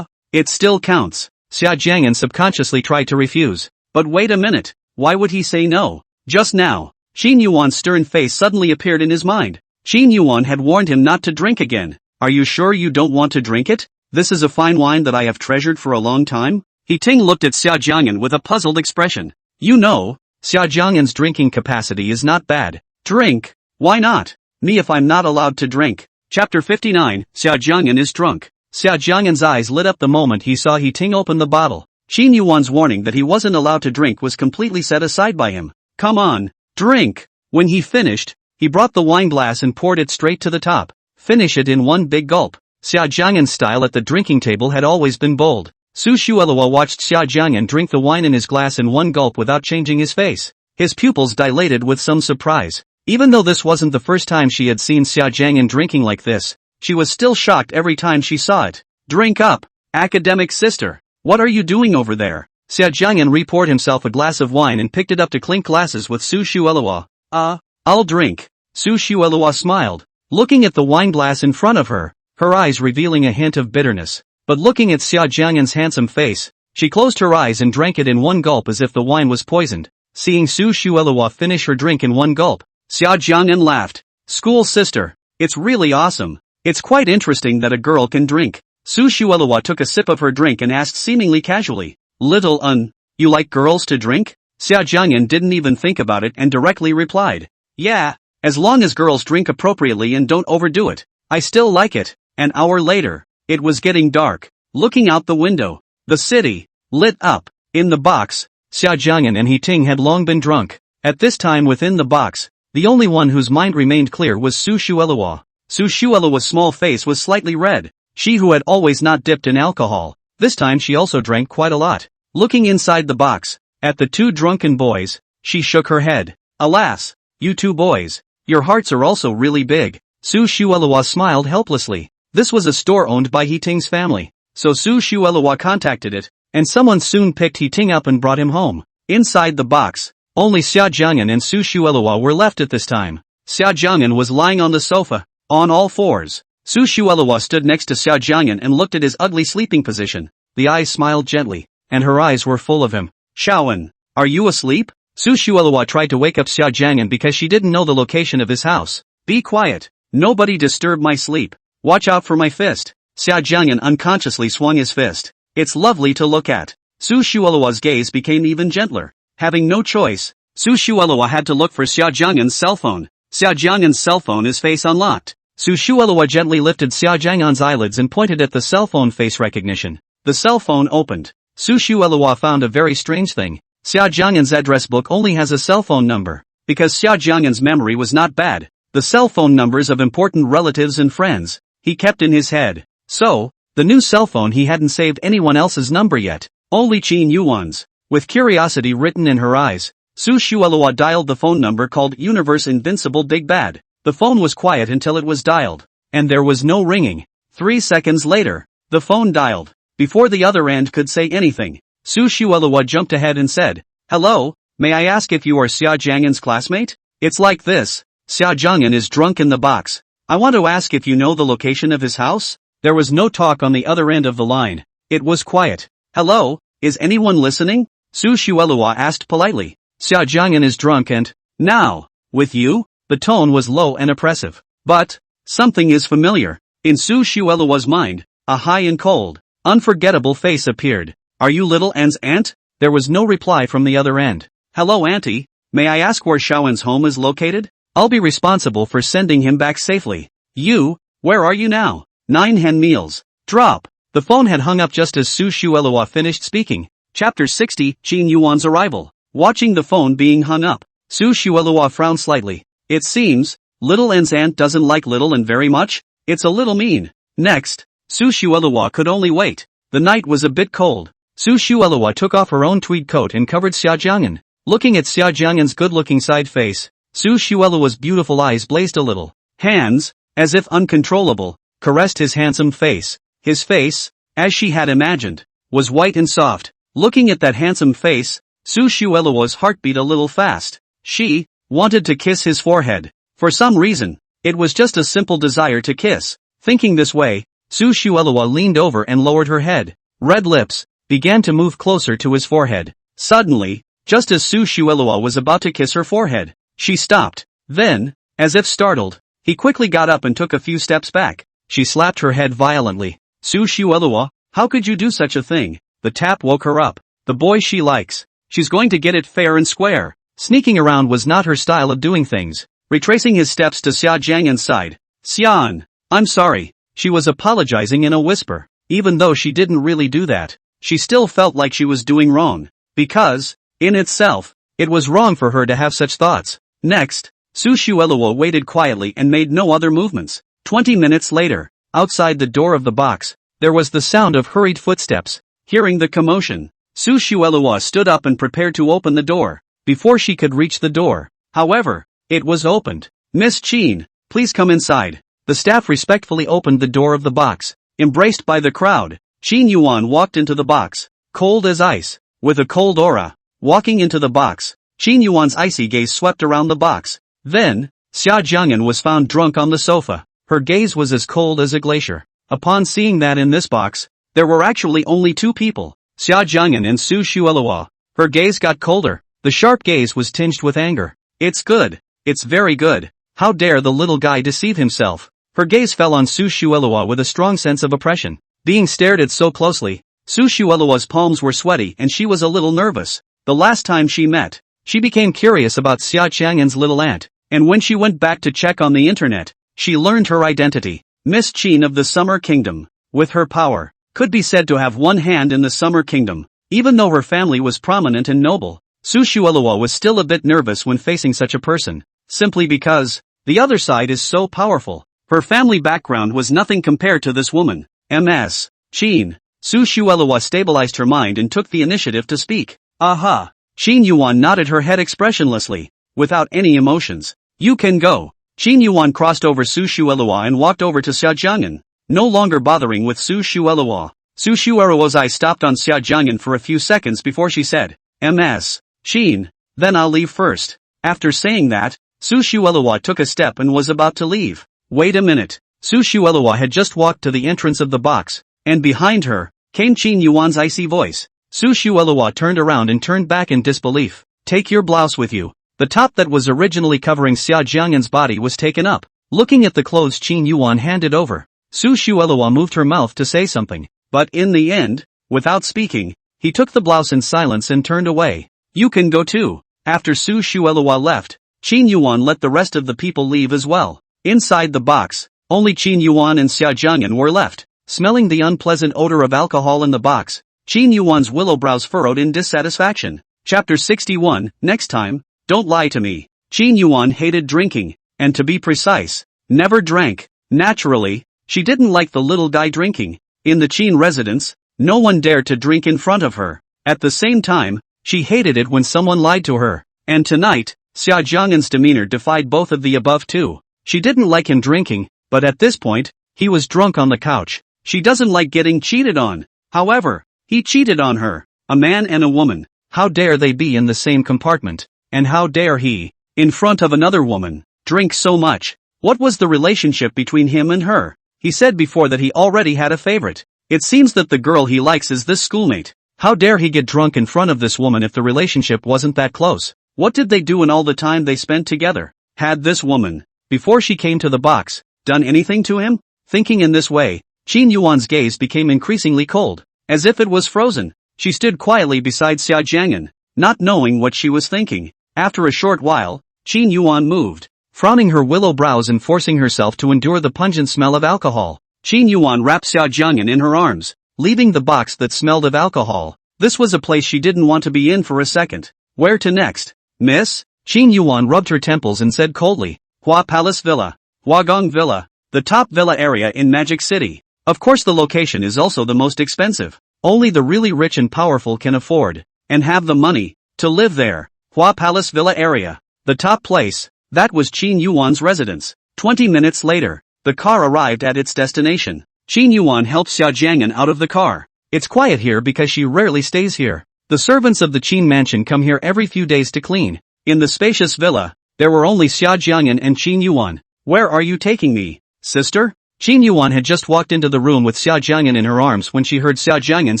It still counts. Xia Jiang'an subconsciously tried to refuse. But wait a minute, why would he say no? Just now, Qin Yuan's stern face suddenly appeared in his mind. Qin Yuwan had warned him not to drink again. Are you sure you don't want to drink it? This is a fine wine that I have treasured for a long time. Ting looked at Xia Jiang'an with a puzzled expression. You know, Xia Jiang'an's drinking capacity is not bad. Drink? Why not? Me if I'm not allowed to drink. Chapter 59, Xia Jiang'an is drunk. Xia Jiang'an's eyes lit up the moment he saw Ting open the bottle. Qin Yuan's warning that he wasn't allowed to drink was completely set aside by him. Come on, drink. When he finished, he brought the wine glass and poured it straight to the top. Finish it in one big gulp. Xia Jiang'an's style at the drinking table had always been bold. Su Shuelua watched Xia Jiang'an drink the wine in his glass in one gulp without changing his face. His pupils dilated with some surprise. Even though this wasn't the first time she had seen Xia Jiang'an drinking like this, she was still shocked every time she saw it. Drink up, academic sister. What are you doing over there? Xia Jiang'an repoured himself a glass of wine and picked it up to clink glasses with Su Shuelua. I'll drink. Su Shuelua smiled, looking at the wine glass in front of her, her eyes revealing a hint of bitterness. But looking at Xia Jiang'an's handsome face, she closed her eyes and drank it in one gulp as if the wine was poisoned. Seeing Su Shuelua finish her drink in one gulp, Xia Jiang'an laughed. School sister, it's really awesome. It's quite interesting that a girl can drink. Su Shuelua took a sip of her drink and asked seemingly casually, you like girls to drink? Xia Jiang'an didn't even think about it and directly replied, yeah, as long as girls drink appropriately and don't overdo it. I still like it. An hour later, it was getting dark. Looking out the window, the city, lit up. In the box, Xia Jiang'an and Ting had long been drunk. At this time within the box, the only one whose mind remained clear was Su Shuelua. Su Shuelua's small face was slightly red. She who had always not dipped in alcohol, this time she also drank quite a lot. Looking inside the box, at the two drunken boys, she shook her head. Alas, you two boys, your hearts are also really big. Su Shuelua smiled helplessly. This was a store owned by Ting's family, so Su Shuelua contacted it, and someone soon picked Ting up and brought him home. Inside the box, only Xia Jiang'an and Su Shuelua were left at this time. Xia Jiang'an was lying on the sofa, on all fours. Su Shuelua stood next to Xia Jiang'an and looked at his ugly sleeping position. The eyes smiled gently, and her eyes were full of him. Shaoan, are you asleep? Su Shuelua tried to wake up Xia Jiang'an because she didn't know the location of his house. Be quiet. Nobody disturb my sleep. Watch out for my fist. Xia Jiang'an unconsciously swung his fist. It's lovely to look at. Su Shuelua's gaze became even gentler. Having no choice, Su Shuelua had to look for Xia Jiang'an's cell phone. Xia Jiang'an's cell phone is face unlocked. Su Shuelua gently lifted Xia Jiang'an's eyelids and pointed at the cell phone face recognition. The cell phone opened. Su Shuelua found a very strange thing. Xia Jiang'an's address book only has a cell phone number. Because Xia Jiang'an's memory was not bad, the cell phone numbers of important relatives and friends, he kept in his head. So, the new cell phone he hadn't saved anyone else's number yet, only Qin Yuwan's. With curiosity written in her eyes, Su Shuelua dialed the phone number called Universe Invincible Big Bad. The phone was quiet until it was dialed, and there was no ringing. 3 seconds later, the phone dialed. Before the other end could say anything, Su Shuelua jumped ahead and said, Hello, may I ask if you are Xia Jiang'an's classmate? It's like this. Xia Jiang'an is drunk in the box. I want to ask if you know the location of his house? There was no talk on the other end of the line. It was quiet. Hello, is anyone listening? Su Shuelua asked politely. Xia Jiang'an is drunk and, Now, with you? The tone was low and oppressive. But, something is familiar. In Su Shuelua's mind, a high and cold, unforgettable face appeared. Are you little N's aunt? There was no reply from the other end. Hello auntie, may I ask where Xiaoan's home is located? I'll be responsible for sending him back safely. You, where are you now? 9 hen meals. Drop. The phone had hung up just as Su Shuelua finished speaking. Chapter 60, Qin Yuan's arrival. Watching the phone being hung up, Su Shuelua frowned slightly. It seems, little N's aunt doesn't like little N very much. It's a little mean. Next, Su Shuelua could only wait. The night was a bit cold. Su Shuelua took off her own tweed coat and covered Xia Jiang'an. Looking at Xia Jiang'an's good-looking side face, Su Shuelua's beautiful eyes blazed a little. Hands, as if uncontrollable, caressed his handsome face. His face, as she had imagined, was white and soft. Looking at that handsome face, Su Shuelua's heart beat a little fast. She wanted to kiss his forehead. For some reason, it was just a simple desire to kiss. Thinking this way, Su Shuelua leaned over and lowered her head. Red lips began to move closer to his forehead. Suddenly, just as Su Shuelua was about to kiss her forehead, she stopped. Then, as if startled, he quickly got up and took a few steps back. She slapped her head violently. Su Shuelua, how could you do such a thing? The tap woke her up. The boy she likes. She's going to get it fair and square. Sneaking around was not her style of doing things. Retracing his steps to Xia Jiang'an's side. Xian, I'm sorry. She was apologizing in a whisper. Even though she didn't really do that, she still felt like she was doing wrong. Because, in itself, it was wrong for her to have such thoughts. Next, Su Shuelua waited quietly and made no other movements. 20 minutes later, outside the door of the box, there was the sound of hurried footsteps. Hearing the commotion, Su Shuelua stood up and prepared to open the door. Before she could reach the door, however, it was opened. Miss Qin, please come inside. The staff respectfully opened the door of the box. Embraced by the crowd, Qin Yuwan walked into the box, cold as ice, with a cold aura. Walking into the box, Qin Yuan's icy gaze swept around the box. Then, Xia Jiang'an was found drunk on the sofa. Her gaze was as cold as a glacier. Upon seeing that in this box, there were actually only 2 people, Xia Jiang'an and Su Shuelua. Her gaze got colder. The sharp gaze was tinged with anger. It's good. It's very good. How dare the little guy deceive himself? Her gaze fell on Su Shuelua with a strong sense of oppression. Being stared at so closely, Su Shuelua's palms were sweaty and she was a little nervous. The last time she met, she became curious about Xia Jiang'an's little aunt, and when she went back to check on the internet, she learned her identity. Miss Qin of the Summer Kingdom, with her power, could be said to have one hand in the Summer Kingdom. Even though her family was prominent and noble, Su Shuelua was still a bit nervous when facing such a person, simply because the other side is so powerful. Her family background was nothing compared to this woman. Ms. Qin. Su Shuelua stabilized her mind and took the initiative to speak. Aha. Qin Yuwan nodded her head expressionlessly, without any emotions. You can go. Qin Yuwan crossed over Su Shuelua and walked over to Xia Jiang'an, no longer bothering with Su Shuelua. Su Shuelua's eyes stopped on Xia Jiang'an for a few seconds before she said, Ms. Qin, then I'll leave first. After saying that, Su Shuelua took a step and was about to leave. Wait a minute. Su Shuelua had just walked to the entrance of the box, and behind her, came Qin Yuan's icy voice. Su Shuelua turned around and turned back in disbelief. Take your blouse with you. The top that was originally covering Xia Jiang'an's body was taken up. Looking at the clothes Qin Yuwan handed over, Su Shuelua moved her mouth to say something, but in the end, without speaking, he took the blouse in silence and turned away. You can go too. After Su Shuelua left, Qin Yuwan let the rest of the people leave as well. Inside the box, only Qin Yuwan and Xia Jiang'an were left. Smelling the unpleasant odor of alcohol in the box, Qin Yuwan's willow brows furrowed in dissatisfaction. Chapter 61, next time, don't lie to me. Qin Yuwan hated drinking, and to be precise, never drank. Naturally, she didn't like the little guy drinking. In the Qin residence, no one dared to drink in front of her. At the same time, she hated it when someone lied to her. And tonight, Xia Jiang'an's demeanor defied both of the above too. She didn't like him drinking, but at this point, he was drunk on the couch. She doesn't like getting cheated on. However, he cheated on her. A man and a woman. How dare they be in the same compartment? And how dare he, in front of another woman, drink so much? What was the relationship between him and her? He said before that he already had a favorite. It seems that the girl he likes is this schoolmate. How dare he get drunk in front of this woman if the relationship wasn't that close? What did they do in all the time they spent together? Had this woman, before she came to the box, done anything to him? Thinking in this way, Qin Yuan's gaze became increasingly cold, as if it was frozen. She stood quietly beside Xia Jiang'an, not knowing what she was thinking. After a short while, Qin Yuan moved, frowning her willow brows and forcing herself to endure the pungent smell of alcohol. Qin Yuan wrapped Xia Jiang'an in her arms, leaving the box that smelled of alcohol. This was a place she didn't want to be in for a second. Where to next? Miss? Qin Yuan rubbed her temples and said coldly, Hua Palace Villa. Huagong Villa. The top villa area in Magic City. Of course the location is also the most expensive. Only the really rich and powerful can afford, and have the money, to live there. Hua Palace Villa area. The top place. That was Qin Yuan's residence. 20 minutes later, the car arrived at its destination. Qin Yuan helped Xia Jiang'an out of the car. It's quiet here because she rarely stays here. The servants of the Qin mansion come here every few days to clean. In the spacious villa, there were only Xia Jiang'an and Qin Yuan. Where are you taking me, sister? Qin Yuan had just walked into the room with Xia Jiang'an in her arms when she heard Xia Jiang'an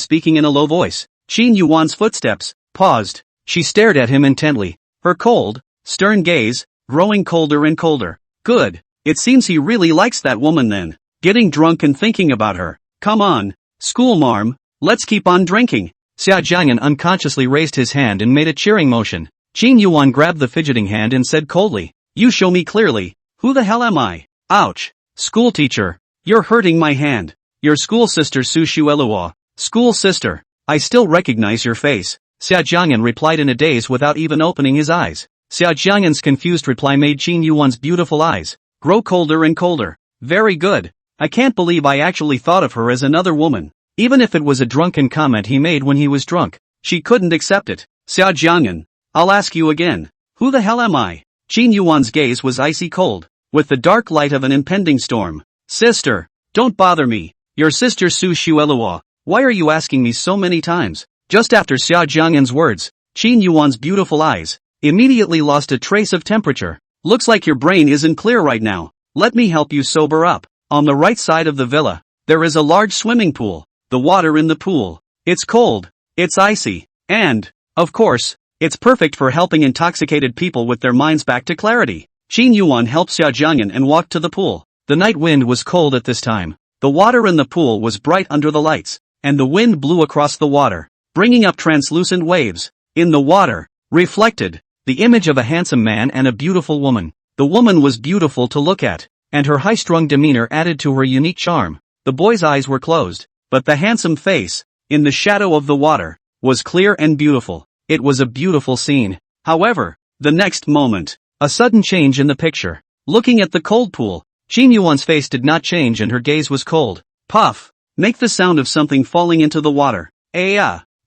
speaking in a low voice. Qin Yuan's footsteps paused. She stared at him intently, her cold, stern gaze growing colder and colder. Good. It seems he really likes that woman then. Getting drunk and thinking about her. Come on, schoolmarm, let's keep on drinking. Xia Jiang'an unconsciously raised his hand and made a cheering motion. Qin Yuan grabbed the fidgeting hand and said coldly, You show me clearly. Who the hell am I? Ouch. School teacher. You're hurting my hand. Your school sister Su Shueluo. School sister. I still recognize your face. Xia Jiang'an replied in a daze without even opening his eyes. Xia Jiang'an's confused reply made Qin Yuan's beautiful eyes grow colder and colder. Very good. I can't believe I actually thought of her as another woman. Even if it was a drunken comment he made when he was drunk, she couldn't accept it. Xia Jiang'an, I'll ask you again. Who the hell am I? Qin Yuan's gaze was icy cold, with the dark light of an impending storm. Sister, don't bother me. Your sister Su Shueluo. Why are you asking me so many times? Just after Xia Jiang'an's words, Qin Yuan's beautiful eyes immediately lost a trace of temperature. Looks like your brain isn't clear right now. Let me help you sober up. On the right side of the villa, there is a large swimming pool. The water in the pool. It's cold. It's icy. And, of course, it's perfect for helping intoxicated people with their minds back to clarity. Qin Yuan helped Xia Jiang'an and walked to the pool. The night wind was cold at this time. The water in the pool was bright under the lights, and the wind blew across the water, bringing up translucent waves. In the water, reflected, the image of a handsome man and a beautiful woman. The woman was beautiful to look at, and her high-strung demeanor added to her unique charm. The boy's eyes were closed, but the handsome face, in the shadow of the water, was clear and beautiful. It was a beautiful scene. However, the next moment, a sudden change in the picture. Looking at the cold pool, Qin Yuan's face did not change and her gaze was cold. Puff. Make the sound of something falling into the water.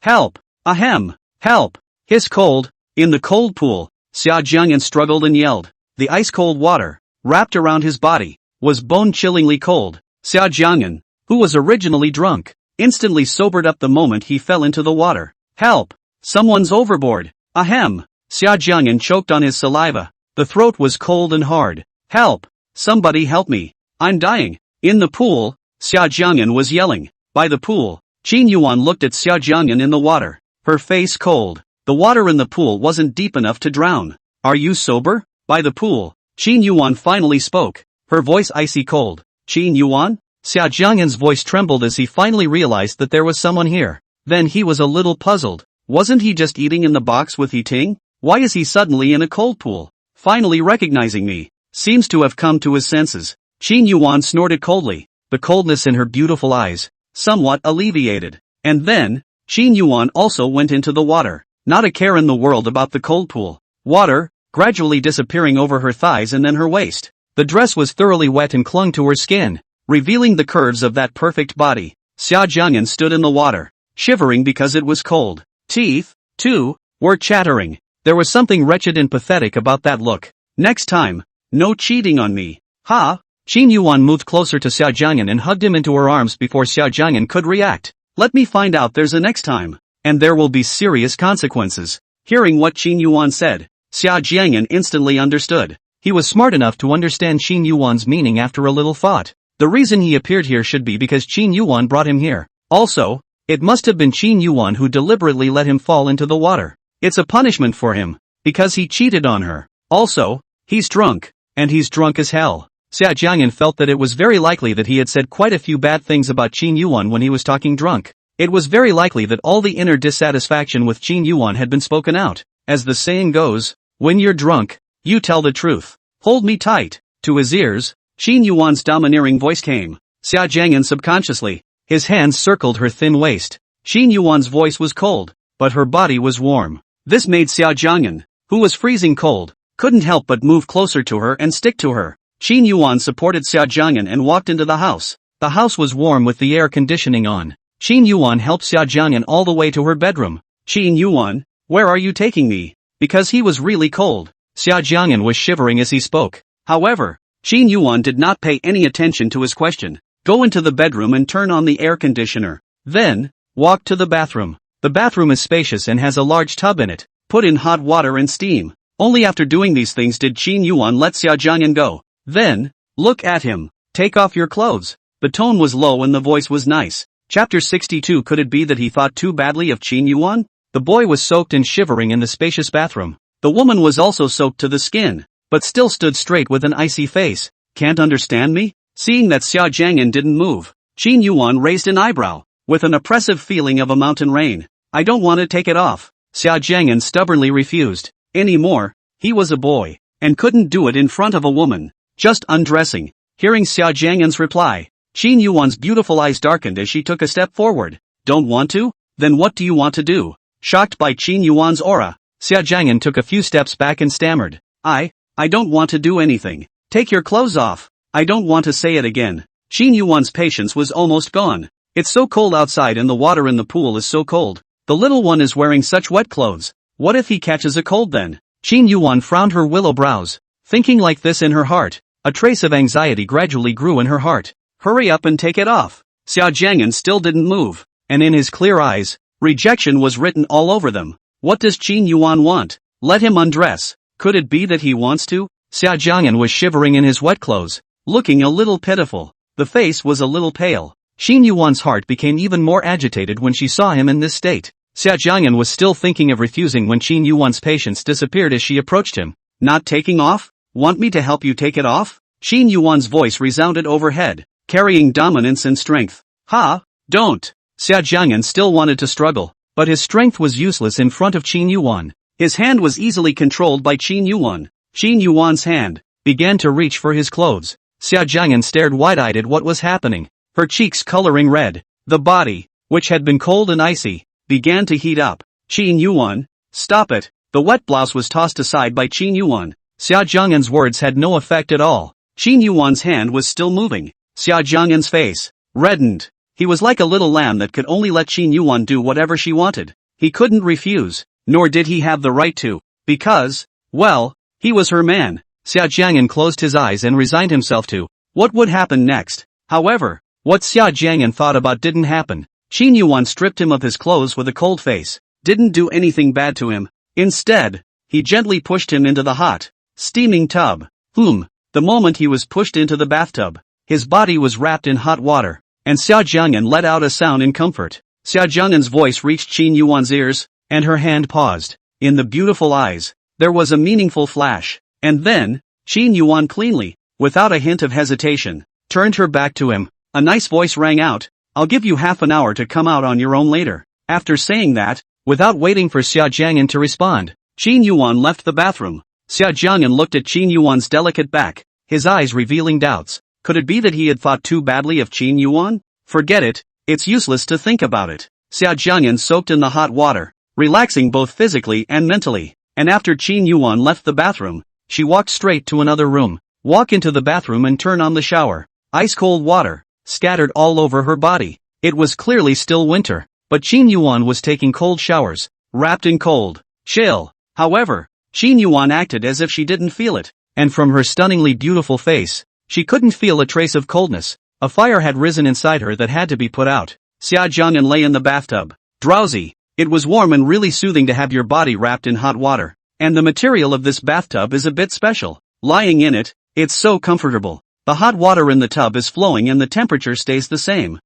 Help. Ahem. Help. Hiss cold. In the cold pool, Xia Jiang'an struggled and yelled. The ice-cold water, wrapped around his body, was bone-chillingly cold. Xia Jiang'an, who was originally drunk, instantly sobered up the moment he fell into the water. Help. Someone's overboard. Ahem. Xia Jiang'an choked on his saliva. The throat was cold and hard. Help. Somebody help me. I'm dying. In the pool, Xia Jiang'an was yelling. By the pool, Qin Yuan looked at Xia Jiang'an in the water. Her face cold. The water in the pool wasn't deep enough to drown. Are you sober? By the pool, Qin Yuan finally spoke. Her voice icy cold. Qin Yuan? Xia Jiang'an's voice trembled as he finally realized that there was someone here. Then he was a little puzzled. Wasn't he just eating in the box with Ting? Why is he suddenly in a cold pool? Finally recognizing me. Seems to have come to his senses. Qin Yuan snorted coldly, the coldness in her beautiful eyes somewhat alleviated. And then, Qin Yuan also went into the water. Not a care in the world about the cold pool. Water, gradually disappearing over her thighs and then her waist. The dress was thoroughly wet and clung to her skin, revealing the curves of that perfect body. Xia Jiang'an stood in the water, shivering because it was cold. Teeth, too, were chattering. There was something wretched and pathetic about that look. Next time, no cheating on me. Ha! Qin Yuan moved closer to Xia Jiang'an and hugged him into her arms before Xia Jiang'an could react. Let me find out there's a next time. And there will be serious consequences. Hearing what Qin Yuan said, Xia Jiang'an instantly understood. He was smart enough to understand Qin Yuan's meaning after a little thought. The reason he appeared here should be because Qin Yuan brought him here. Also, it must have been Qin Yuan who deliberately let him fall into the water. It's a punishment for him. because he cheated on her. Also, he's drunk, and he's drunk as hell. Xia Jiang'an felt that it was very likely that he had said quite a few bad things about Qin Yuwan when he was talking drunk. It was very likely that all the inner dissatisfaction with Qin Yuwan had been spoken out. As the saying goes, when you're drunk, you tell the truth. Hold me tight. To his ears, Qin Yuan's domineering voice came. Xia Jiang'an subconsciously. His hands circled her thin waist. Qin Yuan's voice was cold, but her body was warm. This made Xia Jiang'an, who was freezing cold, couldn't help but move closer to her and stick to her. Qin Yuwan supported Xia Jiang'an and walked into the house. The house was warm with the air conditioning on. Qin Yuwan helped Xia Jiang'an all the way to her bedroom. Qin Yuwan, where are you taking me? Because he was really cold. Xia Jiang'an was shivering as he spoke. However, Qin Yuwan did not pay any attention to his question. Go into the bedroom and turn on the air conditioner. Then, walk to the bathroom. The bathroom is spacious and has a large tub in it. Put in hot water and steam. Only after doing these things did Qin Yuwan let Xia Jiang'an go. Then, look at him. Take off your clothes. The tone was low and the voice was nice. Chapter 62. Could it be that he thought too badly of Qin Yuwan? The boy was soaked and shivering in the spacious bathroom. The woman was also soaked to the skin, but still stood straight with an icy face. Can't understand me? Seeing that Xia Jiang'an didn't move, Qin Yuwan raised an eyebrow, with an oppressive feeling of a mountain rain. I don't want to take it off. Xia Jiang'an stubbornly refused. Anymore, he was a boy, and couldn't do it in front of a woman. Just undressing. Hearing Xia Jiang'an's reply, Qin Yuwan's beautiful eyes darkened as she took a step forward. Don't want to? Then what do you want to do? Shocked by Qin Yuwan's aura, Xia Jiang'an took a few steps back and stammered. I don't want to do anything. Take your clothes off. I don't want to say it again. Qin Yuwan's patience was almost gone. It's so cold outside and the water in the pool is so cold. The little one is wearing such wet clothes. What if he catches a cold then? Qin Yuwan frowned her willow brows. Thinking like this in her heart, a trace of anxiety gradually grew in her heart. Hurry up and take it off. Xia Jiang'an still didn't move, and in his clear eyes, rejection was written all over them. What does Qin Yuwan want? Let him undress. Could it be that he wants to? Xia Jiang'an was shivering in his wet clothes, looking a little pitiful. The face was a little pale. Qin Yuwan's heart became even more agitated when she saw him in this state. Xia Jiang'an was still thinking of refusing when Qin Yuwan's patience disappeared as she approached him. Not taking off? Want me to help you take it off? Qin Yuwan's voice resounded overhead, carrying dominance and strength. Ha! Don't! Xia Jiang'an still wanted to struggle, but his strength was useless in front of Qin Yuwan. His hand was easily controlled by Qin Yuwan. Qin Yuwan's hand began to reach for his clothes. Xia Jiang'an stared wide-eyed at what was happening, her cheeks coloring red. The body, which had been cold and icy, began to heat up. Qin Yuwan, stop it! The wet blouse was tossed aside by Qin Yuwan. Xia Jiang'an's words had no effect at all. Qin Yuwan's hand was still moving. Xia Jiang'an's face reddened. He was like a little lamb that could only let Qin Yuwan do whatever she wanted. He couldn't refuse, nor did he have the right to, because, well, he was her man. Xia Jiang'an closed his eyes and resigned himself to what would happen next. However, what Xia Jiang'an thought about didn't happen. Qin Yuwan stripped him of his clothes with a cold face, didn't do anything bad to him. Instead, he gently pushed him into the hot, steaming tub. The moment he was pushed into the bathtub, his body was wrapped in hot water, and Xia Jiang'an let out a sound in comfort. Xia Jiang'an's voice reached Qin Yuwan's ears, and her hand paused. In the beautiful eyes, there was a meaningful flash, and then, Qin Yuwan cleanly, without a hint of hesitation, turned her back to him. A nice voice rang out, I'll give you half an hour to come out on your own later. After saying that, without waiting for Xia Jiang'an to respond, Qin Yuwan left the bathroom. Xia Jiang'an looked at Qin Yuwan's delicate back, his eyes revealing doubts. Could it be that he had thought too badly of Qin Yuwan? Forget it, it's useless to think about it. Xia Jiang'an soaked in the hot water, relaxing both physically and mentally, and after Qin Yuwan left the bathroom, she walked straight to another room. Walk into the bathroom and turn on the shower. Ice-cold water scattered all over her body. It was clearly still winter, but Qin Yuwan was taking cold showers, wrapped in cold chill. However, Qin Yuwan acted as if she didn't feel it, and from her stunningly beautiful face, she couldn't feel a trace of coldness. A fire had risen inside her that had to be put out. Xia Jiang'an lay in the bathtub, drowsy. It was warm and really soothing to have your body wrapped in hot water, and the material of this bathtub is a bit special. Lying in it, it's so comfortable. The hot water in the tub is flowing and the temperature stays the same.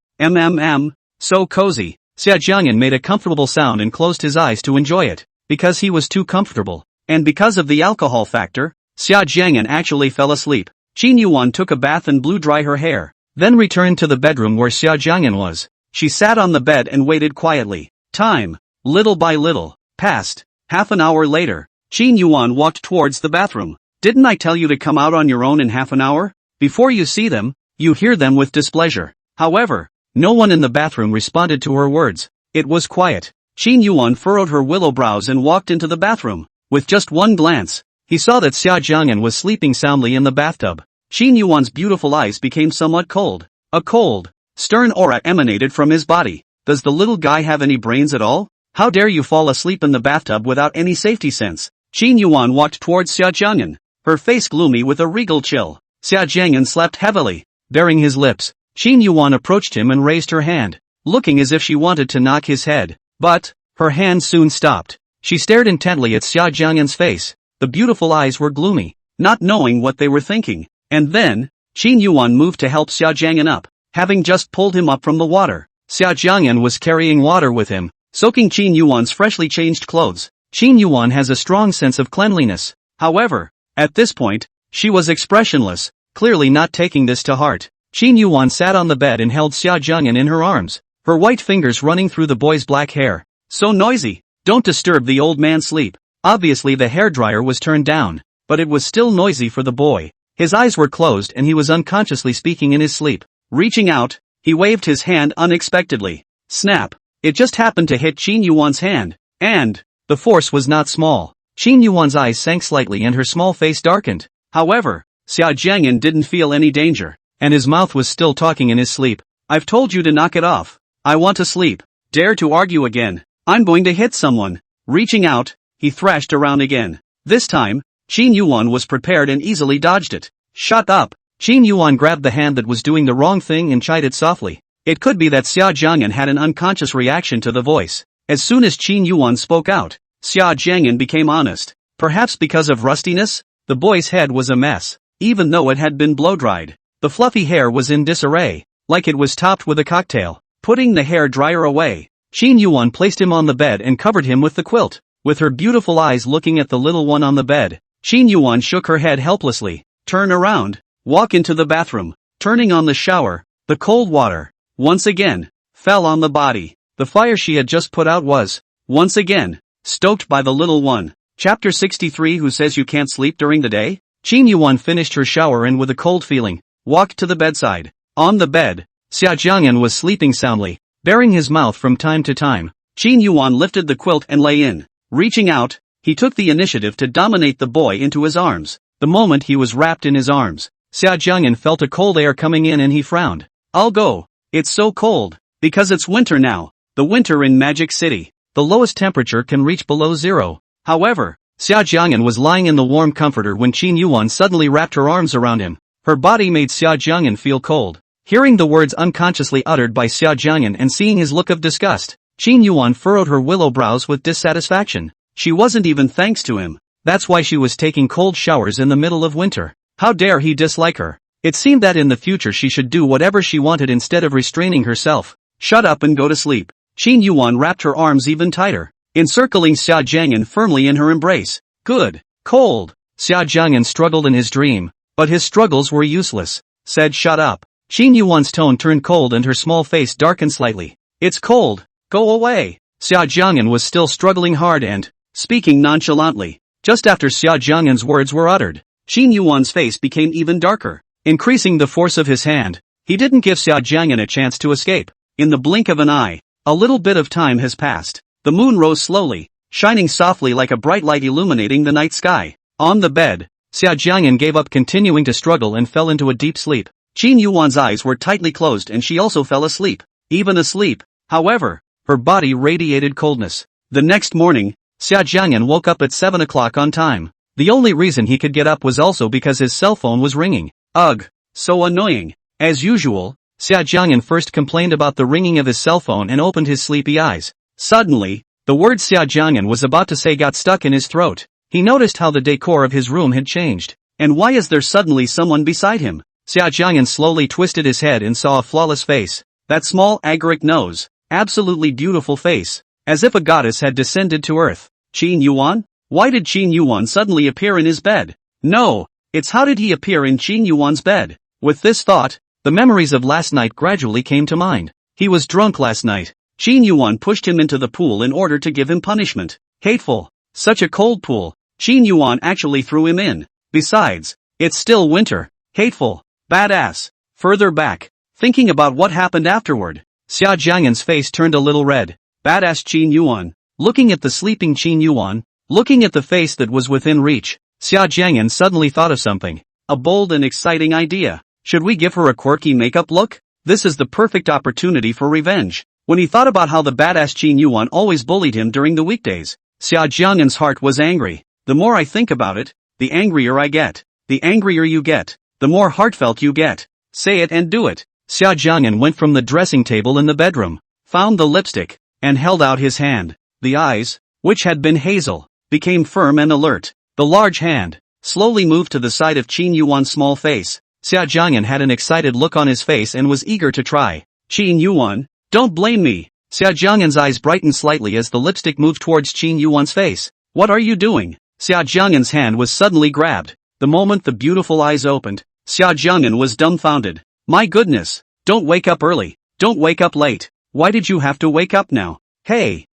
So cozy. Xia Jiang'an made a comfortable sound and closed his eyes to enjoy it, because he was too comfortable. And because of the alcohol factor, Xia Jiang'an actually fell asleep. Qin Yuwan took a bath and blew dry her hair, then returned to the bedroom where Xia Jiang'an was. She sat on the bed and waited quietly. Time, little by little, passed. Half an hour later, Qin Yuwan walked towards the bathroom. Didn't I tell you to come out on your own in half an hour? Before you see them, you hear them with displeasure. However, no one in the bathroom responded to her words. It was quiet. Qin Yuwan furrowed her willow brows and walked into the bathroom. With just one glance, he saw that Xia Jiang'an was sleeping soundly in the bathtub. Qin Yuwan's beautiful eyes became somewhat cold. A cold, stern aura emanated from his body. Does the little guy have any brains at all? How dare you fall asleep in the bathtub without any safety sense? Qin Yuwan walked towards Xia Jiang'an, her face gloomy with a regal chill. Xia Jiang'an slept heavily, baring his lips. Qin Yuwan approached him and raised her hand, looking as if she wanted to knock his head. But, her hand soon stopped. She stared intently at Xia Jiang'an's face. The beautiful eyes were gloomy, not knowing what they were thinking. And then, Qin Yuwan moved to help Xia Jiang'an up, having just pulled him up from the water. Xia Jiang'an was carrying water with him, soaking Qin Yuwan's freshly changed clothes. Qin Yuwan has a strong sense of cleanliness. However, at this point, she was expressionless, clearly not taking this to heart. Qin Yuwan sat on the bed and held Xia Jiang'an in her arms, her white fingers running through the boy's black hair. So noisy! Don't disturb the old man's sleep. Obviously the hairdryer was turned down, but it was still noisy for the boy. His eyes were closed and he was unconsciously speaking in his sleep. Reaching out, he waved his hand unexpectedly. Snap! It just happened to hit Qin Yuwan's hand, and the force was not small. Qin Yuwan's eyes sank slightly and her small face darkened. However, Xia Jiang'an didn't feel any danger, and his mouth was still talking in his sleep. I've told you to knock it off. I want to sleep. Dare to argue again. I'm going to hit someone. Reaching out, he thrashed around again. This time, Qin Yuwan was prepared and easily dodged it. Shut up! Qin Yuwan grabbed the hand that was doing the wrong thing and chided softly. It could be that Xia Jiang'an had an unconscious reaction to the voice. As soon as Qin Yuwan spoke out, Xia Jiang'an became honest. Perhaps because of rustiness, the boy's head was a mess, even though it had been blow-dried. The fluffy hair was in disarray, like it was topped with a cocktail. Putting the hair dryer away, Qin Yuwan placed him on the bed and covered him with the quilt. With her beautiful eyes looking at the little one on the bed, Qin Yuwan shook her head helplessly. Turn around. Walk into the bathroom. Turning on the shower, the cold water, once again, fell on the body. The fire she had just put out was, once again, stoked by the little one. Chapter 63. Who says you can't sleep during the day? Qin Yuwan finished her shower and with a cold feeling, walked to the bedside. On the bed, Xia Jiang'an was sleeping soundly, baring his mouth from time to time. Qin Yuwan lifted the quilt and lay in. Reaching out, he took the initiative to dominate the boy into his arms. The moment he was wrapped in his arms, Xia Jiang'an felt a cold air coming in and he frowned. I'll go. It's so cold. Because it's winter now. The winter in Magic City. The lowest temperature can reach below zero. However, Xia Jiang'an was lying in the warm comforter when Qin Yuwan suddenly wrapped her arms around him. Her body made Xia Jiang'an feel cold. Hearing the words unconsciously uttered by Xia Jiang'an and seeing his look of disgust, Qin Yuwan furrowed her willow brows with dissatisfaction. She wasn't even thanks to him. That's why she was taking cold showers in the middle of winter. How dare he dislike her? It seemed that in the future she should do whatever she wanted instead of restraining herself. Shut up and go to sleep. Qin Yuwan wrapped her arms even tighter, encircling Xia Jiang'an firmly in her embrace. Good. Cold. Xia Jiang'an struggled in his dream, but his struggles were useless. Said shut up. Qin Yuwan's tone turned cold and her small face darkened slightly. It's cold. Go away. Xia Jiang'an was still struggling hard and speaking nonchalantly. Just after Xia Jiang'an's words were uttered, Qin Yuwan's face became even darker, increasing the force of his hand. He didn't give Xia Jiang'an a chance to escape. In the blink of an eye, a little bit of time has passed. The moon rose slowly, shining softly like a bright light illuminating the night sky. On the bed, Xia Jiang'an gave up continuing to struggle and fell into a deep sleep. Qin Yuwan's eyes were tightly closed and she also fell asleep. Even asleep, however, her body radiated coldness. The next morning, Xia Jiang'an woke up at 7 o'clock on time. The only reason he could get up was also because his cell phone was ringing. Ugh, so annoying. As usual, Xia Jiang'an first complained about the ringing of his cell phone and opened his sleepy eyes. Suddenly, the word Xia Jiang'an was about to say got stuck in his throat. He noticed how the decor of his room had changed. And why is there suddenly someone beside him? Xia Jiang'an slowly twisted his head and saw a flawless face. That small agaric nose. Absolutely beautiful face. As if a goddess had descended to earth. Qin Yuwan? Why did Qin Yuwan suddenly appear in his bed? No, it's how did he appear in Qin Yuan's bed? With this thought, the memories of last night gradually came to mind. He was drunk last night. Qin Yuwan pushed him into the pool in order to give him punishment. Hateful. Such a cold pool. Qin Yuwan actually threw him in. Besides, it's still winter. Hateful. Badass. Further back. Thinking about what happened afterward, Xia Jiang'an's face turned a little red. Badass Qin Yuwan. Looking at the sleeping Qin Yuwan, looking at the face that was within reach, Xia Jiang'an suddenly thought of something. A bold and exciting idea. Should we give her a quirky makeup look? This is the perfect opportunity for revenge. When he thought about how the badass Qin Yuwan always bullied him during the weekdays, Xia Jiang'an's heart was angry. The more I think about it, the angrier I get. The angrier you get, the more heartfelt you get. Say it and do it. Xia Jiang'an went from the dressing table in the bedroom, found the lipstick, and held out his hand. The eyes, which had been hazel, became firm and alert. The large hand slowly moved to the side of Qin Yuan's small face. Xia Jiang'an had an excited look on his face and was eager to try. Qin Yuwan, don't blame me. Xia Jiang'an's eyes brightened slightly as the lipstick moved towards Qin Yuan's face. What are you doing? Xia Jiang'an's hand was suddenly grabbed. The moment the beautiful eyes opened, Xia Jiang'an was dumbfounded. My goodness, don't wake up early. Don't wake up late. Why did you have to wake up now? Hey,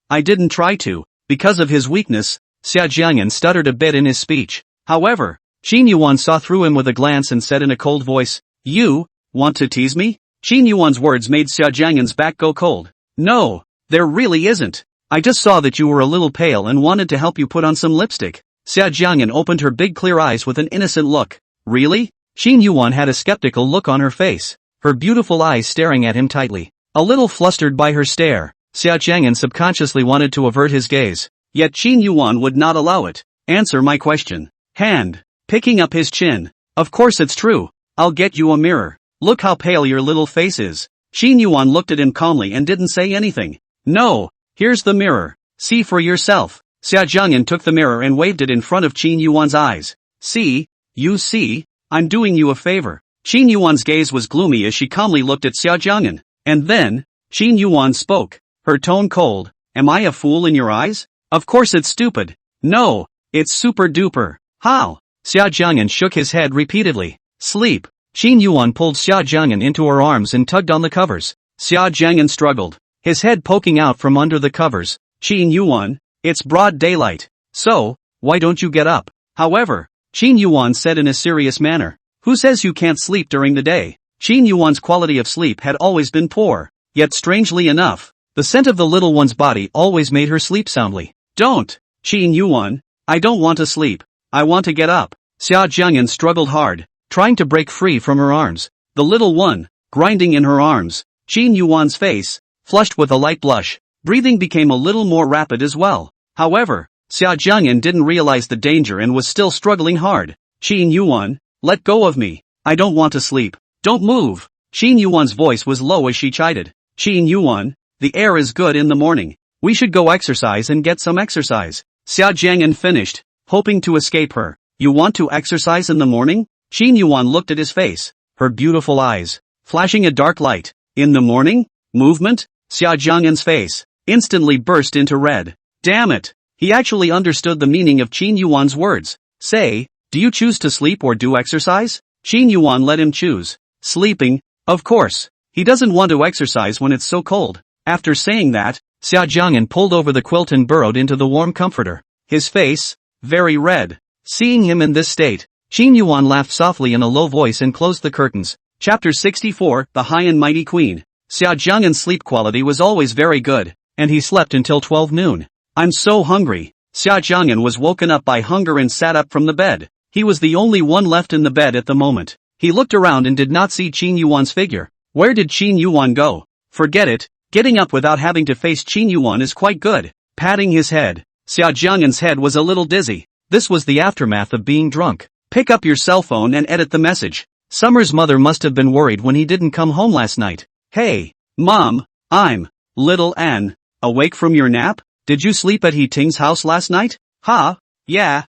I didn't try to. Because of his weakness, Xia Jiang'an stuttered a bit in his speech. However, Qin Yuwan saw through him with a glance and said in a cold voice, You want to tease me? Qin Yuwan's words made Xia Jiang'an's back go cold. No, there really isn't. I just saw that you were a little pale and wanted to help you put on some lipstick. Xia Jiang'an opened her big clear eyes with an innocent look. Really? Qin Yuwan had a skeptical look on her face, her beautiful eyes staring at him tightly. A little flustered by her stare, Xia Jiang'an subconsciously wanted to avert his gaze, yet Qin Yuwan would not allow it. Answer my question. Hand. Picking up his chin. Of course it's true. I'll get you a mirror. Look how pale your little face is. Qin Yuwan looked at him calmly and didn't say anything. No, here's the mirror. See for yourself. Xia Jiang'an took the mirror and waved it in front of Qin Yuwan's eyes. See, you see, I'm doing you a favor. Qin Yuwan's gaze was gloomy as she calmly looked at Xia Jiang'an. And then, Qin Yuwan spoke, her tone cold. Am I a fool in your eyes? Of course it's stupid. No, it's super duper. How? Xia Jiang'an shook his head repeatedly. Sleep. Qin Yuwan pulled Xia Jiang'an into her arms and tugged on the covers. Xia Jiang'an struggled, his head poking out from under the covers. Qin Yuwan, it's broad daylight. So, why don't you get up? However, Qin Yuwan said in a serious manner. Who says you can't sleep during the day? Qin Yuwan's quality of sleep had always been poor. Yet strangely enough, the scent of the little one's body always made her sleep soundly. Don't. Qin Yuwan, I don't want to sleep. I want to get up. Xia Jiang'an struggled hard, trying to break free from her arms. The little one, grinding in her arms. Qin Yuwan's face, flushed with a light blush. Breathing became a little more rapid as well. However, Xia Jiang'an didn't realize the danger and was still struggling hard. Qin Yuwan, let go of me. I don't want to sleep. Don't move. Qin Yuwan's voice was low as she chided. Qin Yuwan, the air is good in the morning. We should go exercise and get some exercise. Xia Jiang'an finished, hoping to escape her. You want to exercise in the morning? Qin Yuwan looked at his face, her beautiful eyes, flashing a dark light. In the morning? Movement? Xia Jiang'an's face instantly burst into red. Damn it! He actually understood the meaning of Qin Yuwan's words. Say, do you choose to sleep or do exercise? Qin Yuwan let him choose. Sleeping, of course. He doesn't want to exercise when it's so cold. After saying that, Xia Jiang'an pulled over the quilt and burrowed into the warm comforter. His face, very red. Seeing him in this state, Qin Yuwan laughed softly in a low voice and closed the curtains. Chapter 64, The High and Mighty Queen. Xia Jiang'an's sleep quality was always very good, and he slept until 12 noon. I'm so hungry. Xia Jiang'an was woken up by hunger and sat up from the bed. He was the only one left in the bed at the moment. He looked around and did not see Qin Yuwan's figure. Where did Qin Yuwan go? Forget it. Getting up without having to face Qin Yuwan is quite good. Patting his head, Xia Jiang'an's head was a little dizzy. This was the aftermath of being drunk. Pick up your cell phone and edit the message. Summer's mother must have been worried when he didn't come home last night. Hey, Mom, I'm Little Ann. Awake from your nap? Did you sleep at He Ting's house last night? Huh? Yeah.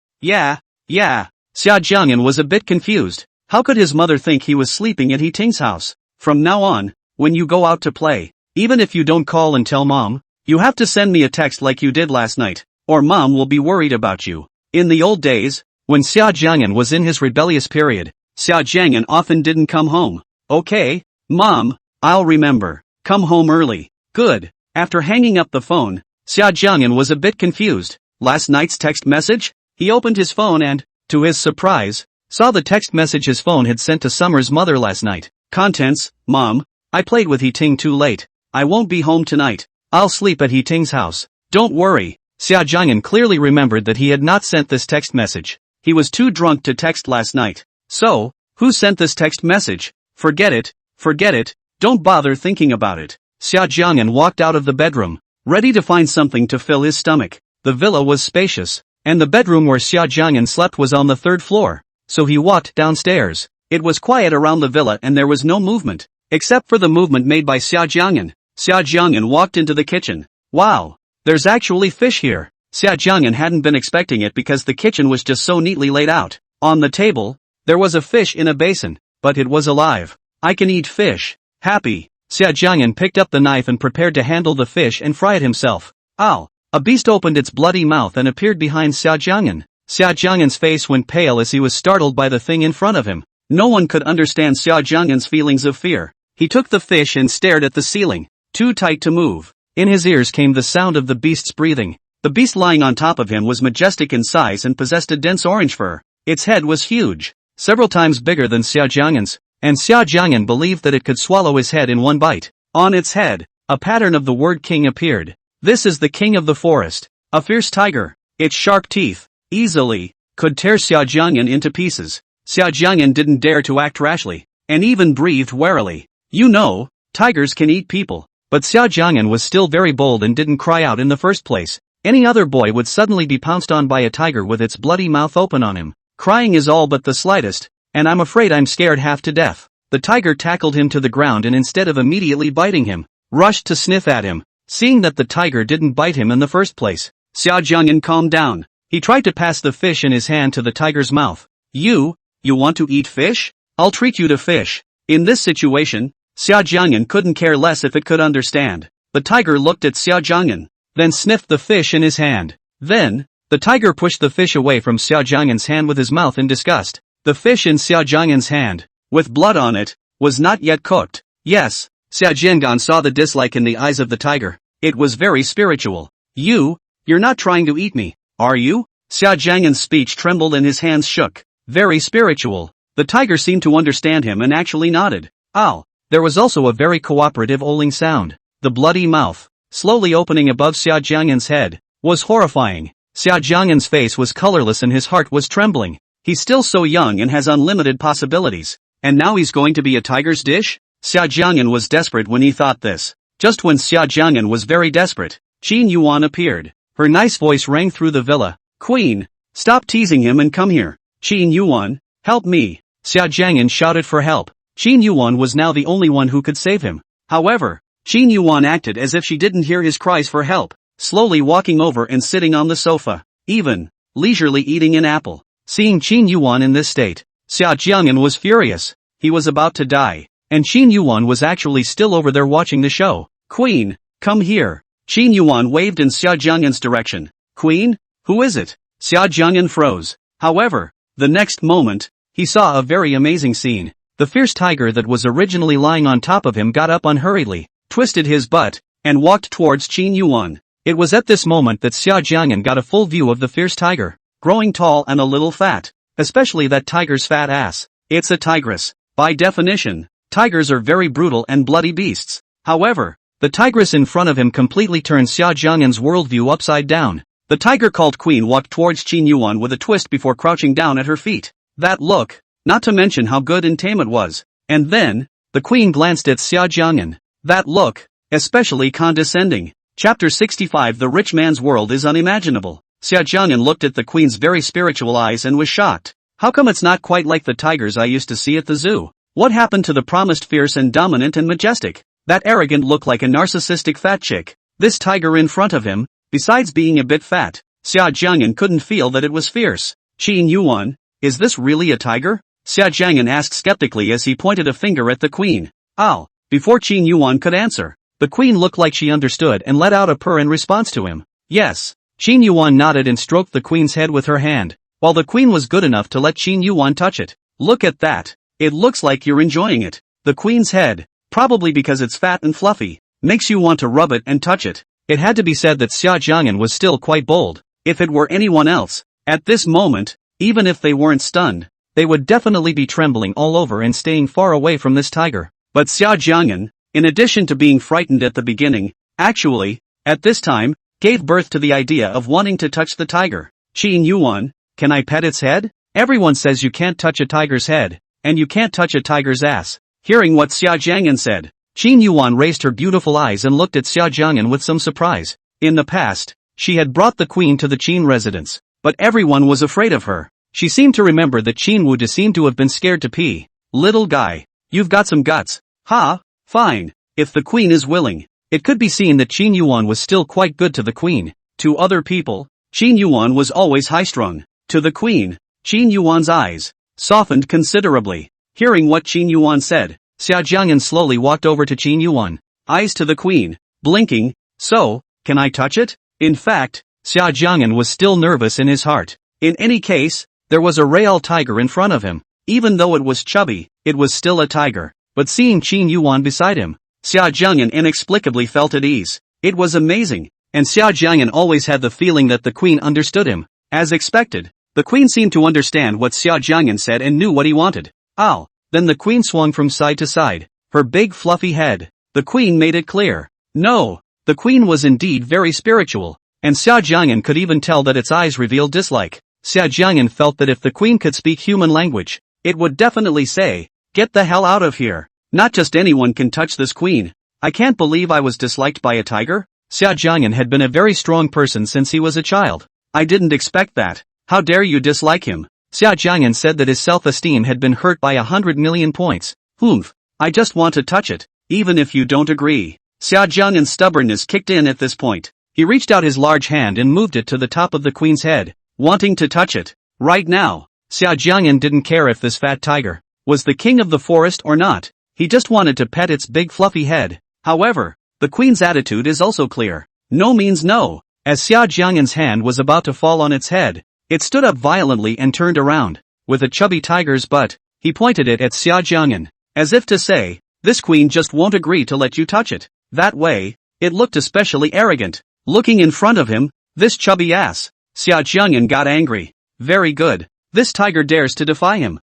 Xia Jiang'an was a bit confused. How could his mother think he was sleeping at He Ting's house? From now on, when you go out to play, even if you don't call and tell Mom, you have to send me a text like you did last night. or mom will be worried about you. In the old days, when Xia Jiang'an was in his rebellious period, Xia Jiang'an often didn't come home. Okay, mom, I'll remember. Come home early. Good. After hanging up the phone, Xia Jiang'an was a bit confused. Last night's text message? He opened his phone and, to his surprise, saw the text message his phone had sent to Summer's mother last night. Contents: Mom, I played with Heting too late. I won't be home tonight. I'll sleep at Heting's house. Don't worry. Xia Jiang'an clearly remembered that he had not sent this text message. He was too drunk to text last night. So, who sent this text message? Forget it. Don't bother thinking about it. Xia Jiang'an walked out of the bedroom, ready to find something to fill his stomach. The villa was spacious, and the bedroom where Xia Jiang'an slept was on the 3rd floor. So he walked downstairs. It was quiet around the villa and there was no movement, except for the movement made by Xia Jiang'an. Xia Jiang'an walked into the kitchen. Wow! There's actually fish here. Xia Jiang'an hadn't been expecting it because the kitchen was just so neatly laid out. On the table, there was a fish in a basin, but it was alive. I can eat fish. Happy. Xia Jiang'an picked up the knife and prepared to handle the fish and fry it himself. Ow! A beast opened its bloody mouth and appeared behind Xia Jiang'an. Xia Jiang'an's face went pale as he was startled by the thing in front of him. No one could understand Xia Jiang'an's feelings of fear. He took the fish and stared at the ceiling. Too tight to move. In his ears came the sound of the beast's breathing. The beast lying on top of him was majestic in size and possessed a dense orange fur. Its head was huge, several times bigger than Xia Jiang'an's, and Xia Jiang'an believed that it could swallow his head in one bite. On its head, a pattern of the word king appeared. This is the king of the forest. A fierce tiger. Its sharp teeth, easily, could tear Xia Jiang'an into pieces. Xia Jiang'an didn't dare to act rashly, and even breathed warily. You know, tigers can eat people. But Xia Jiang'an was still very bold and didn't cry out in the first place. Any other boy would suddenly be pounced on by a tiger with its bloody mouth open on him. Crying is all but the slightest, and I'm afraid I'm scared half to death. The tiger tackled him to the ground and instead of immediately biting him, rushed to sniff at him. Seeing that the tiger didn't bite him in the first place, Xia Jiang'an calmed down. He tried to pass the fish in his hand to the tiger's mouth. You want to eat fish? I'll treat you to fish. In this situation, Xia Jiang'an couldn't care less if it could understand. The tiger looked at Xia Jiang'an, then sniffed the fish in his hand. Then, the tiger pushed the fish away from Xia Jiang'an's hand with his mouth in disgust. The fish in Xia Jiang'an's hand, with blood on it, was not yet cooked. Yes, Xia Jiang'an saw the dislike in the eyes of the tiger. It was very spiritual. You're not trying to eat me, are you? Xia Jiang'an's speech trembled and his hands shook. Very spiritual. The tiger seemed to understand him and actually nodded. Ow! There was also a very cooperative oling sound. The bloody mouth, slowly opening above Xia Jiang'an's head, was horrifying. Xia Jiang'an's face was colorless and his heart was trembling. He's still so young and has unlimited possibilities. And now he's going to be a tiger's dish? Xia Jiang'an was desperate when he thought this. Just when Xia Jiang'an was very desperate, Qin Yuwan appeared. Her nice voice rang through the villa. Queen, stop teasing him and come here. Qin Yuwan, help me. Xia Jiang'an shouted for help. Qin Yuwan was now the only one who could save him. However, Qin Yuwan acted as if she didn't hear his cries for help, slowly walking over and sitting on the sofa, even, leisurely eating an apple. Seeing Qin Yuwan in this state, Xia Jiang'an was furious. He was about to die, and Qin Yuwan was actually still over there watching the show. Queen, come here. Qin Yuwan waved in Xia Jiang'an's direction. Queen? Who is it? Xia Jiang'an froze. However, the next moment, he saw a very amazing scene. The fierce tiger that was originally lying on top of him got up unhurriedly, twisted his butt, and walked towards Qin Yuwan. It was at this moment that Xia Jiang'an got a full view of the fierce tiger, growing tall and a little fat, especially that tiger's fat ass. It's a tigress. By definition, tigers are very brutal and bloody beasts. However, the tigress in front of him completely turned Xia Jiang'an's worldview upside down. The tiger called Queen walked towards Qin Yuwan with a twist before crouching down at her feet. That look, not to mention how good and tame it was. And then, the queen glanced at Xia Jiang'an. That look, especially condescending. Chapter 65 The rich man's world is unimaginable. Xia Jiang'an looked at the queen's very spiritual eyes and was shocked. How come it's not quite like the tigers I used to see at the zoo? What happened to the promised fierce and dominant and majestic? That arrogant looked like a narcissistic fat chick. This tiger in front of him, besides being a bit fat, Xia Jiang'an couldn't feel that it was fierce. Qin Yuwan, is this really a tiger? Xia Jiang'an asked skeptically as he pointed a finger at the queen. Ow! Before Qin Yuwan could answer, the queen looked like she understood and let out a purr in response to him. Yes, Qin Yuwan nodded and stroked the queen's head with her hand, while the queen was good enough to let Qin Yuwan touch it. Look at that. It looks like you're enjoying it. The queen's head, probably because it's fat and fluffy, makes you want to rub it and touch it. It had to be said that Xia Jiang'an was still quite bold. If it were anyone else, at this moment, even if they weren't stunned, they would definitely be trembling all over and staying far away from this tiger. But Xia Jiang'an, in addition to being frightened at the beginning, actually, at this time, gave birth to the idea of wanting to touch the tiger. Qin Yuwan, can I pet its head? Everyone says you can't touch a tiger's head, and you can't touch a tiger's ass. Hearing what Xia Jiang'an said, Qin Yuwan raised her beautiful eyes and looked at Xia Jiang'an with some surprise. In the past, she had brought the queen to the Qin residence, but everyone was afraid of her. She seemed to remember that Qin Wude seemed to have been scared to pee. Little guy, you've got some guts. Ha, fine, if the queen is willing. It could be seen that Qin Yuwan was still quite good to the queen. To other people, Qin Yuwan was always high-strung. To the queen, Qin Yuwan's eyes softened considerably. Hearing what Qin Yuwan said, Xia Jiang'an slowly walked over to Qin Yuwan, eyes to the queen, blinking. So, can I touch it? In fact, Xia Jiang'an was still nervous in his heart. In any case, there was a real tiger in front of him. Even though it was chubby, it was still a tiger. But seeing Qin Yuwan beside him, Xia Jiang'an inexplicably felt at ease. It was amazing, and Xia Jiang'an always had the feeling that the queen understood him. As expected, the queen seemed to understand what Xia Jiang'an said and knew what he wanted. Ow! Then the queen swung from side to side, her big fluffy head. The queen made it clear. No, the queen was indeed very spiritual, and Xia Jiang'an could even tell that its eyes revealed dislike. Xia Jiang'an felt that if the queen could speak human language, it would definitely say, "Get the hell out of here. Not just anyone can touch this queen. I can't believe I was disliked by a tiger." Xia Jiang'an had been a very strong person since he was a child. I didn't expect that. How dare you dislike him? Xia Jiang'an said that his self-esteem had been hurt by 100 million points. Humph. I just want to touch it, even if you don't agree. Xia Jiang'an's stubbornness kicked in at this point. He reached out his large hand and moved it to the top of the queen's head, wanting to touch it. Right now, Xia Jiang'an didn't care if this fat tiger was the king of the forest or not. He just wanted to pet its big fluffy head. However, the queen's attitude is also clear. No means no. As Xia Jiang'an's hand was about to fall on its head, it stood up violently and turned around. With a chubby tiger's butt, he pointed it at Xia Jiang'an, as if to say, "This queen just won't agree to let you touch it." That way, it looked especially arrogant. Looking in front of him, this chubby ass. Xia Jiang'an got angry. Very good. This tiger dares to defy him.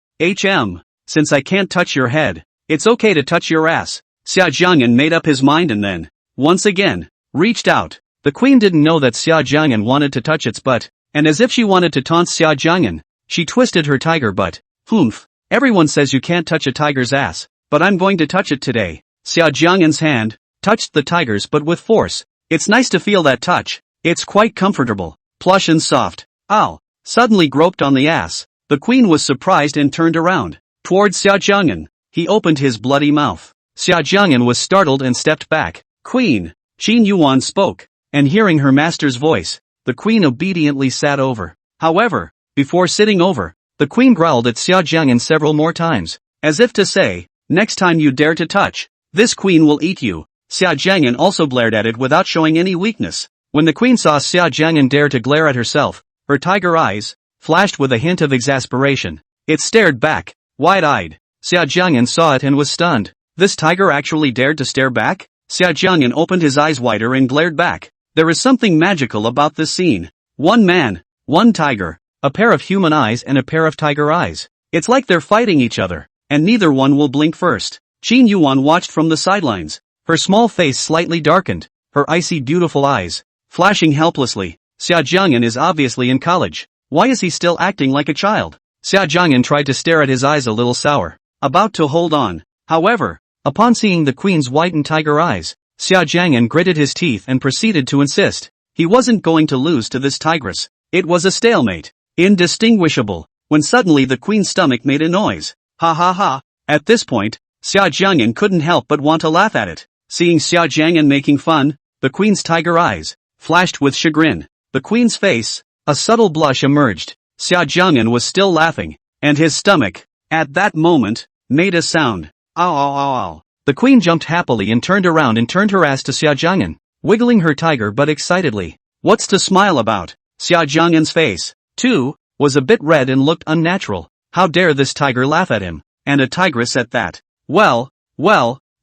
Since I can't touch your head, it's okay to touch your ass. Xia Jiang'an made up his mind and then, once again, reached out. The queen didn't know that Xia Jiang'an wanted to touch its butt, and as if she wanted to taunt Xia Jiang'an, she twisted her tiger butt. Humph. Everyone says you can't touch a tiger's ass, but I'm going to touch it today. Xia Jiang'an's hand touched the tiger's butt with force. It's nice to feel that touch. It's quite comfortable, plush and soft. Ow. Suddenly groped on the ass. The queen was surprised and turned around. Towards Xia Jiang'an, he opened his bloody mouth. Xia Jiang'an was startled and stepped back. Queen. Qin Yuwan spoke, and hearing her master's voice, the queen obediently sat over. However, before sitting over, the queen growled at Xia Jiang'an several more times, as if to say, "Next time you dare to touch, this queen will eat you." Xia Jiang'an also glared at it without showing any weakness. When the queen saw Xia Jiang'an dare to glare at herself, her tiger eyes flashed with a hint of exasperation. It stared back, wide-eyed. Xia Jiang'an saw it and was stunned. This tiger actually dared to stare back? Xia Jiang'an opened his eyes wider and glared back. There is something magical about this scene. One man, one tiger, a pair of human eyes and a pair of tiger eyes. It's like they're fighting each other, and neither one will blink first. Qin Yuwan watched from the sidelines, her small face slightly darkened, her icy beautiful eyes flashing helplessly. Xia Jiang'an is obviously in college. Why is he still acting like a child? Xia Jiang'an tried to stare at his eyes a little sour, about to hold on. However, upon seeing the queen's whitened tiger eyes, Xia Jiang'an gritted his teeth and proceeded to insist. He wasn't going to lose to this tigress. It was a stalemate, indistinguishable, when suddenly the queen's stomach made a noise. Ha ha ha. At this point, Xia Jiang'an couldn't help but want to laugh at it. Seeing Xia Jiang'an making fun, the queen's tiger eyes flashed with chagrin. The queen's face, a subtle blush emerged. Xia Jiang'an was still laughing, and his stomach, at that moment, made a sound. Ow ow ow ow. The queen jumped happily and turned around and turned her ass to Xia Jiang'an, wiggling her tiger butt excitedly. What's to smile about? Xia Jiang'an's face, too, was a bit red and looked unnatural. How dare this tiger laugh at him, and a tigress at that. Well,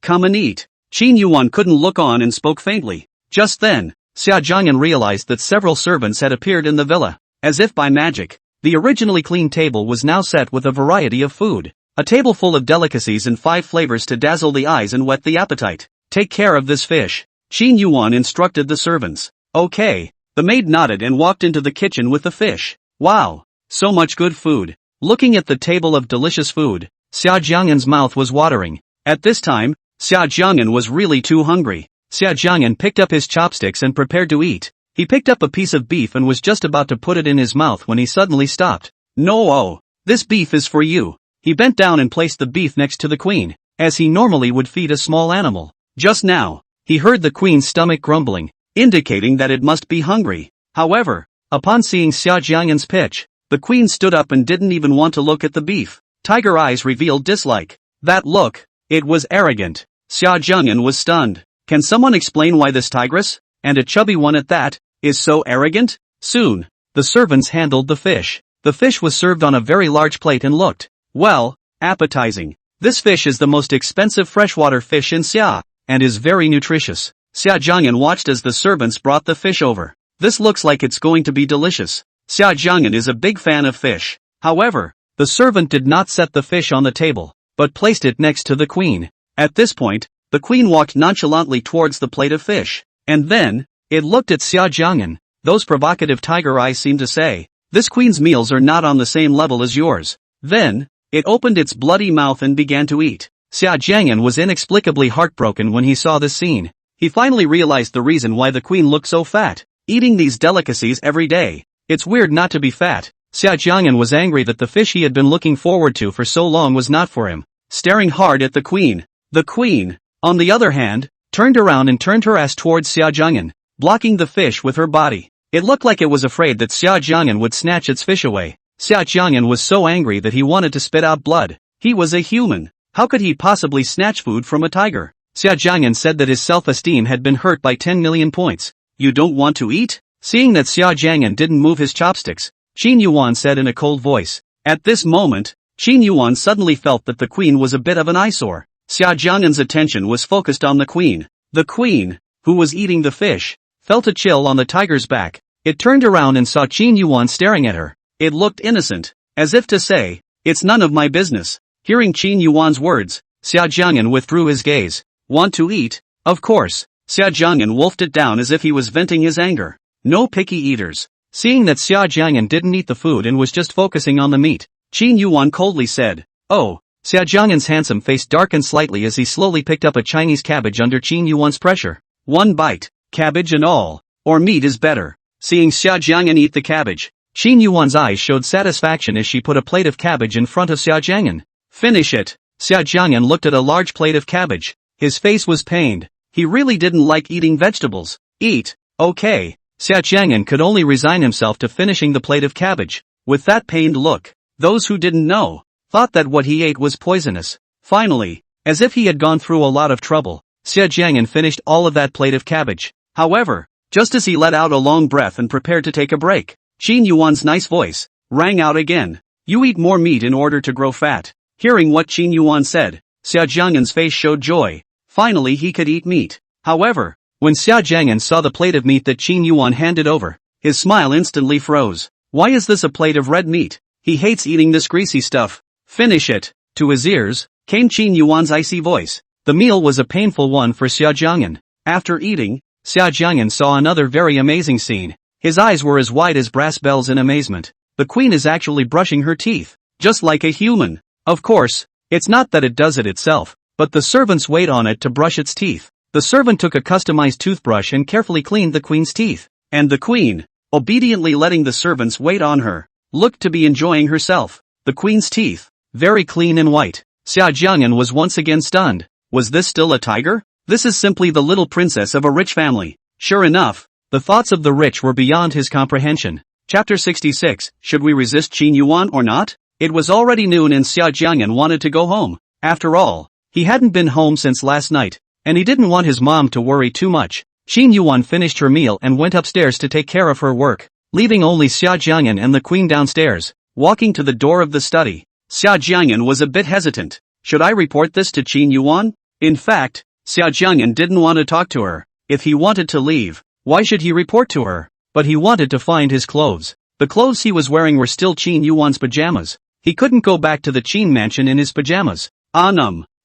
come and eat. Qin Yuwan couldn't look on and spoke faintly. Just then, Xia Jiang'an realized that several servants had appeared in the villa. As if by magic, the originally clean table was now set with a variety of food. A table full of delicacies and 5 flavors to dazzle the eyes and whet the appetite. Take care of this fish, Qin Yuwan instructed the servants. Okay. The maid nodded and walked into the kitchen with the fish. Wow, so much good food. Looking at the table of delicious food, Xia Jiang'an's mouth was watering. At this time, Xia Jiang'an was really too hungry. Xia Jiang'an picked up his chopsticks and prepared to eat. He picked up a piece of beef and was just about to put it in his mouth when he suddenly stopped. No, this beef is for you. He bent down and placed the beef next to the queen, as he normally would feed a small animal. Just now, he heard the queen's stomach grumbling, indicating that it must be hungry. However, upon seeing Xia Jiang'an's pitch, the queen stood up and didn't even want to look at the beef. Tiger eyes revealed dislike. That look, it was arrogant. Xia Jiang'an was stunned. Can someone explain why this tigress, and a chubby one at that, is so arrogant? Soon, the servants handled the fish. The fish was served on a very large plate and looked, well, appetizing. This fish is the most expensive freshwater fish in Xia, and is very nutritious. Xia Jiang'an watched as the servants brought the fish over. This looks like it's going to be delicious. Xia Jiang'an is a big fan of fish. However, the servant did not set the fish on the table, but placed it next to the queen. At this point, the queen walked nonchalantly towards the plate of fish. And then, it looked at Xia Jiang'an. Those provocative tiger eyes seemed to say, this queen's meals are not on the same level as yours. Then, it opened its bloody mouth and began to eat. Xia Jiang'an was inexplicably heartbroken when he saw this scene. He finally realized the reason why the queen looked so fat. Eating these delicacies every day. It's weird not to be fat. Xia Jiang'an was angry that the fish he had been looking forward to for so long was not for him. Staring hard at the queen. The queen, on the other hand, turned around and turned her ass towards Xia Jiang'an, blocking the fish with her body. It looked like it was afraid that Xia Jiang'an would snatch its fish away. Xia Jiang'an was so angry that he wanted to spit out blood. He was a human. How could he possibly snatch food from a tiger? Xia Jiang'an said that his self-esteem had been hurt by 10 million points. You don't want to eat? Seeing that Xia Jiang'an didn't move his chopsticks, Qin Yuwan said in a cold voice. At this moment, Qin Yuwan suddenly felt that the queen was a bit of an eyesore. Xia Jiang'an's attention was focused on the queen. The queen, who was eating the fish, felt a chill on the tiger's back. It turned around and saw Qin Yuwan staring at her. It looked innocent, as if to say, it's none of my business. Hearing Qin Yuwan's words, Xia Jiang'an withdrew his gaze. Want to eat? Of course. Xia Jiang'an wolfed it down as if he was venting his anger. No picky eaters. Seeing that Xia Jiang'an didn't eat the food and was just focusing on the meat, Qin Yuwan coldly said, oh. Xia Jiang'an's handsome face darkened slightly as he slowly picked up a Chinese cabbage under Qin Yuwan's pressure. One bite, cabbage and all. Or meat is better. Seeing Xia Jiang'an eat the cabbage, Qin Yuwan's eyes showed satisfaction as she put a plate of cabbage in front of Xia Jiang'an. Finish it. Xia Jiang'an looked at a large plate of cabbage. His face was pained. He really didn't like eating vegetables. Eat, okay. Xia Jiang'an could only resign himself to finishing the plate of cabbage. With that pained look, those who didn't know, thought that what he ate was poisonous. Finally, as if he had gone through a lot of trouble, Xia Jiang'an finished all of that plate of cabbage. However, just as he let out a long breath and prepared to take a break, Qin Yuan's nice voice rang out again. You eat more meat in order to grow fat. Hearing what Qin Yuwan said, Xia Jiang'an's face showed joy. Finally he could eat meat. However, when Xia Jiang'an saw the plate of meat that Qin Yuwan handed over, his smile instantly froze. Why is this a plate of red meat? He hates eating this greasy stuff. Finish it. To his ears, came Qin Yuan's icy voice. The meal was a painful one for Xia Jiang'an. After eating, Xia Jiang'an saw another very amazing scene. His eyes were as wide as brass bells in amazement. The queen is actually brushing her teeth, just like a human. Of course, it's not that it does it itself, but the servants wait on it to brush its teeth. The servant took a customized toothbrush and carefully cleaned the queen's teeth. And the queen, obediently letting the servants wait on her, looked to be enjoying herself. The queen's teeth, very clean and white. Xia Jiang'an was once again stunned. Was this still a tiger? This is simply the little princess of a rich family. Sure enough, the thoughts of the rich were beyond his comprehension. Chapter 66, Should we resist Qin Yuwan or not? It was already noon and Xia Jiang'an wanted to go home. After all, he hadn't been home since last night, and he didn't want his mom to worry too much. Qin Yuwan finished her meal and went upstairs to take care of her work, leaving only Xia Jiang'an and the queen downstairs. Walking to the door of the study, Xia Jiang'an was a bit hesitant. Should I report this to Qin Yuwan? In fact, Xia Jiang'an didn't want to talk to her. If he wanted to leave, why should he report to her? But he wanted to find his clothes. The clothes he was wearing were still Qin Yuwan's pajamas. He couldn't go back to the Qin mansion in his pajamas.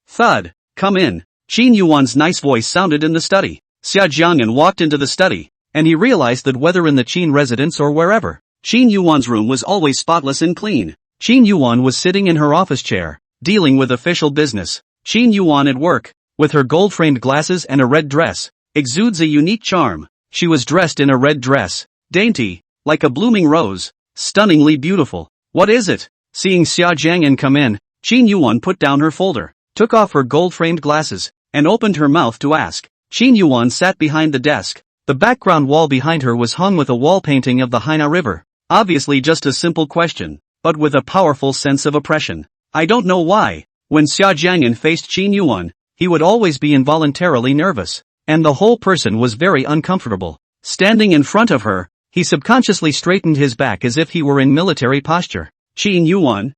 Thud. Come in. Qin Yuwan's nice voice sounded in the study. Xia Jiang'an walked into the study, and he realized that whether in the Qin residence or wherever, Qin Yuwan's room was always spotless and clean. Qin Yuwan was sitting in her office chair, dealing with official business. Qin Yuwan at work, with her gold-framed glasses and a red dress, exudes a unique charm. She was dressed in a red dress, dainty, like a blooming rose, stunningly beautiful. What is it? Seeing Xia Jiang'an come in, Qin Yuwan put down her folder, took off her gold-framed glasses, and opened her mouth to ask. Qin Yuwan sat behind the desk. The background wall behind her was hung with a wall painting of the Haina River. Obviously just a simple question, but with a powerful sense of oppression. I don't know why. When Xia Jiang'an faced Qin Yuwan, he would always be involuntarily nervous, and the whole person was very uncomfortable. Standing in front of her, he subconsciously straightened his back as if he were in military posture. Qin Yuwan,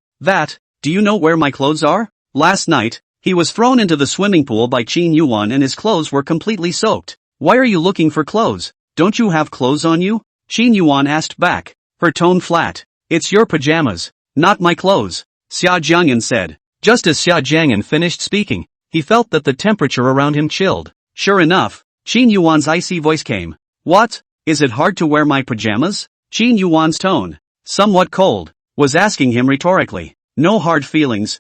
do you know where my clothes are? Last night, he was thrown into the swimming pool by Qin Yuwan and his clothes were completely soaked. Why are you looking for clothes? Don't you have clothes on you? Qin Yuwan asked back, her tone flat. It's your pajamas, not my clothes, Xia Jiang'an said. Just as Xia Jiang'an finished speaking, he felt that the temperature around him chilled. Sure enough, Qin Yuwan's icy voice came. What? Is it hard to wear my pajamas? Qin Yuwan's tone, somewhat cold, was asking him rhetorically. No hard feelings,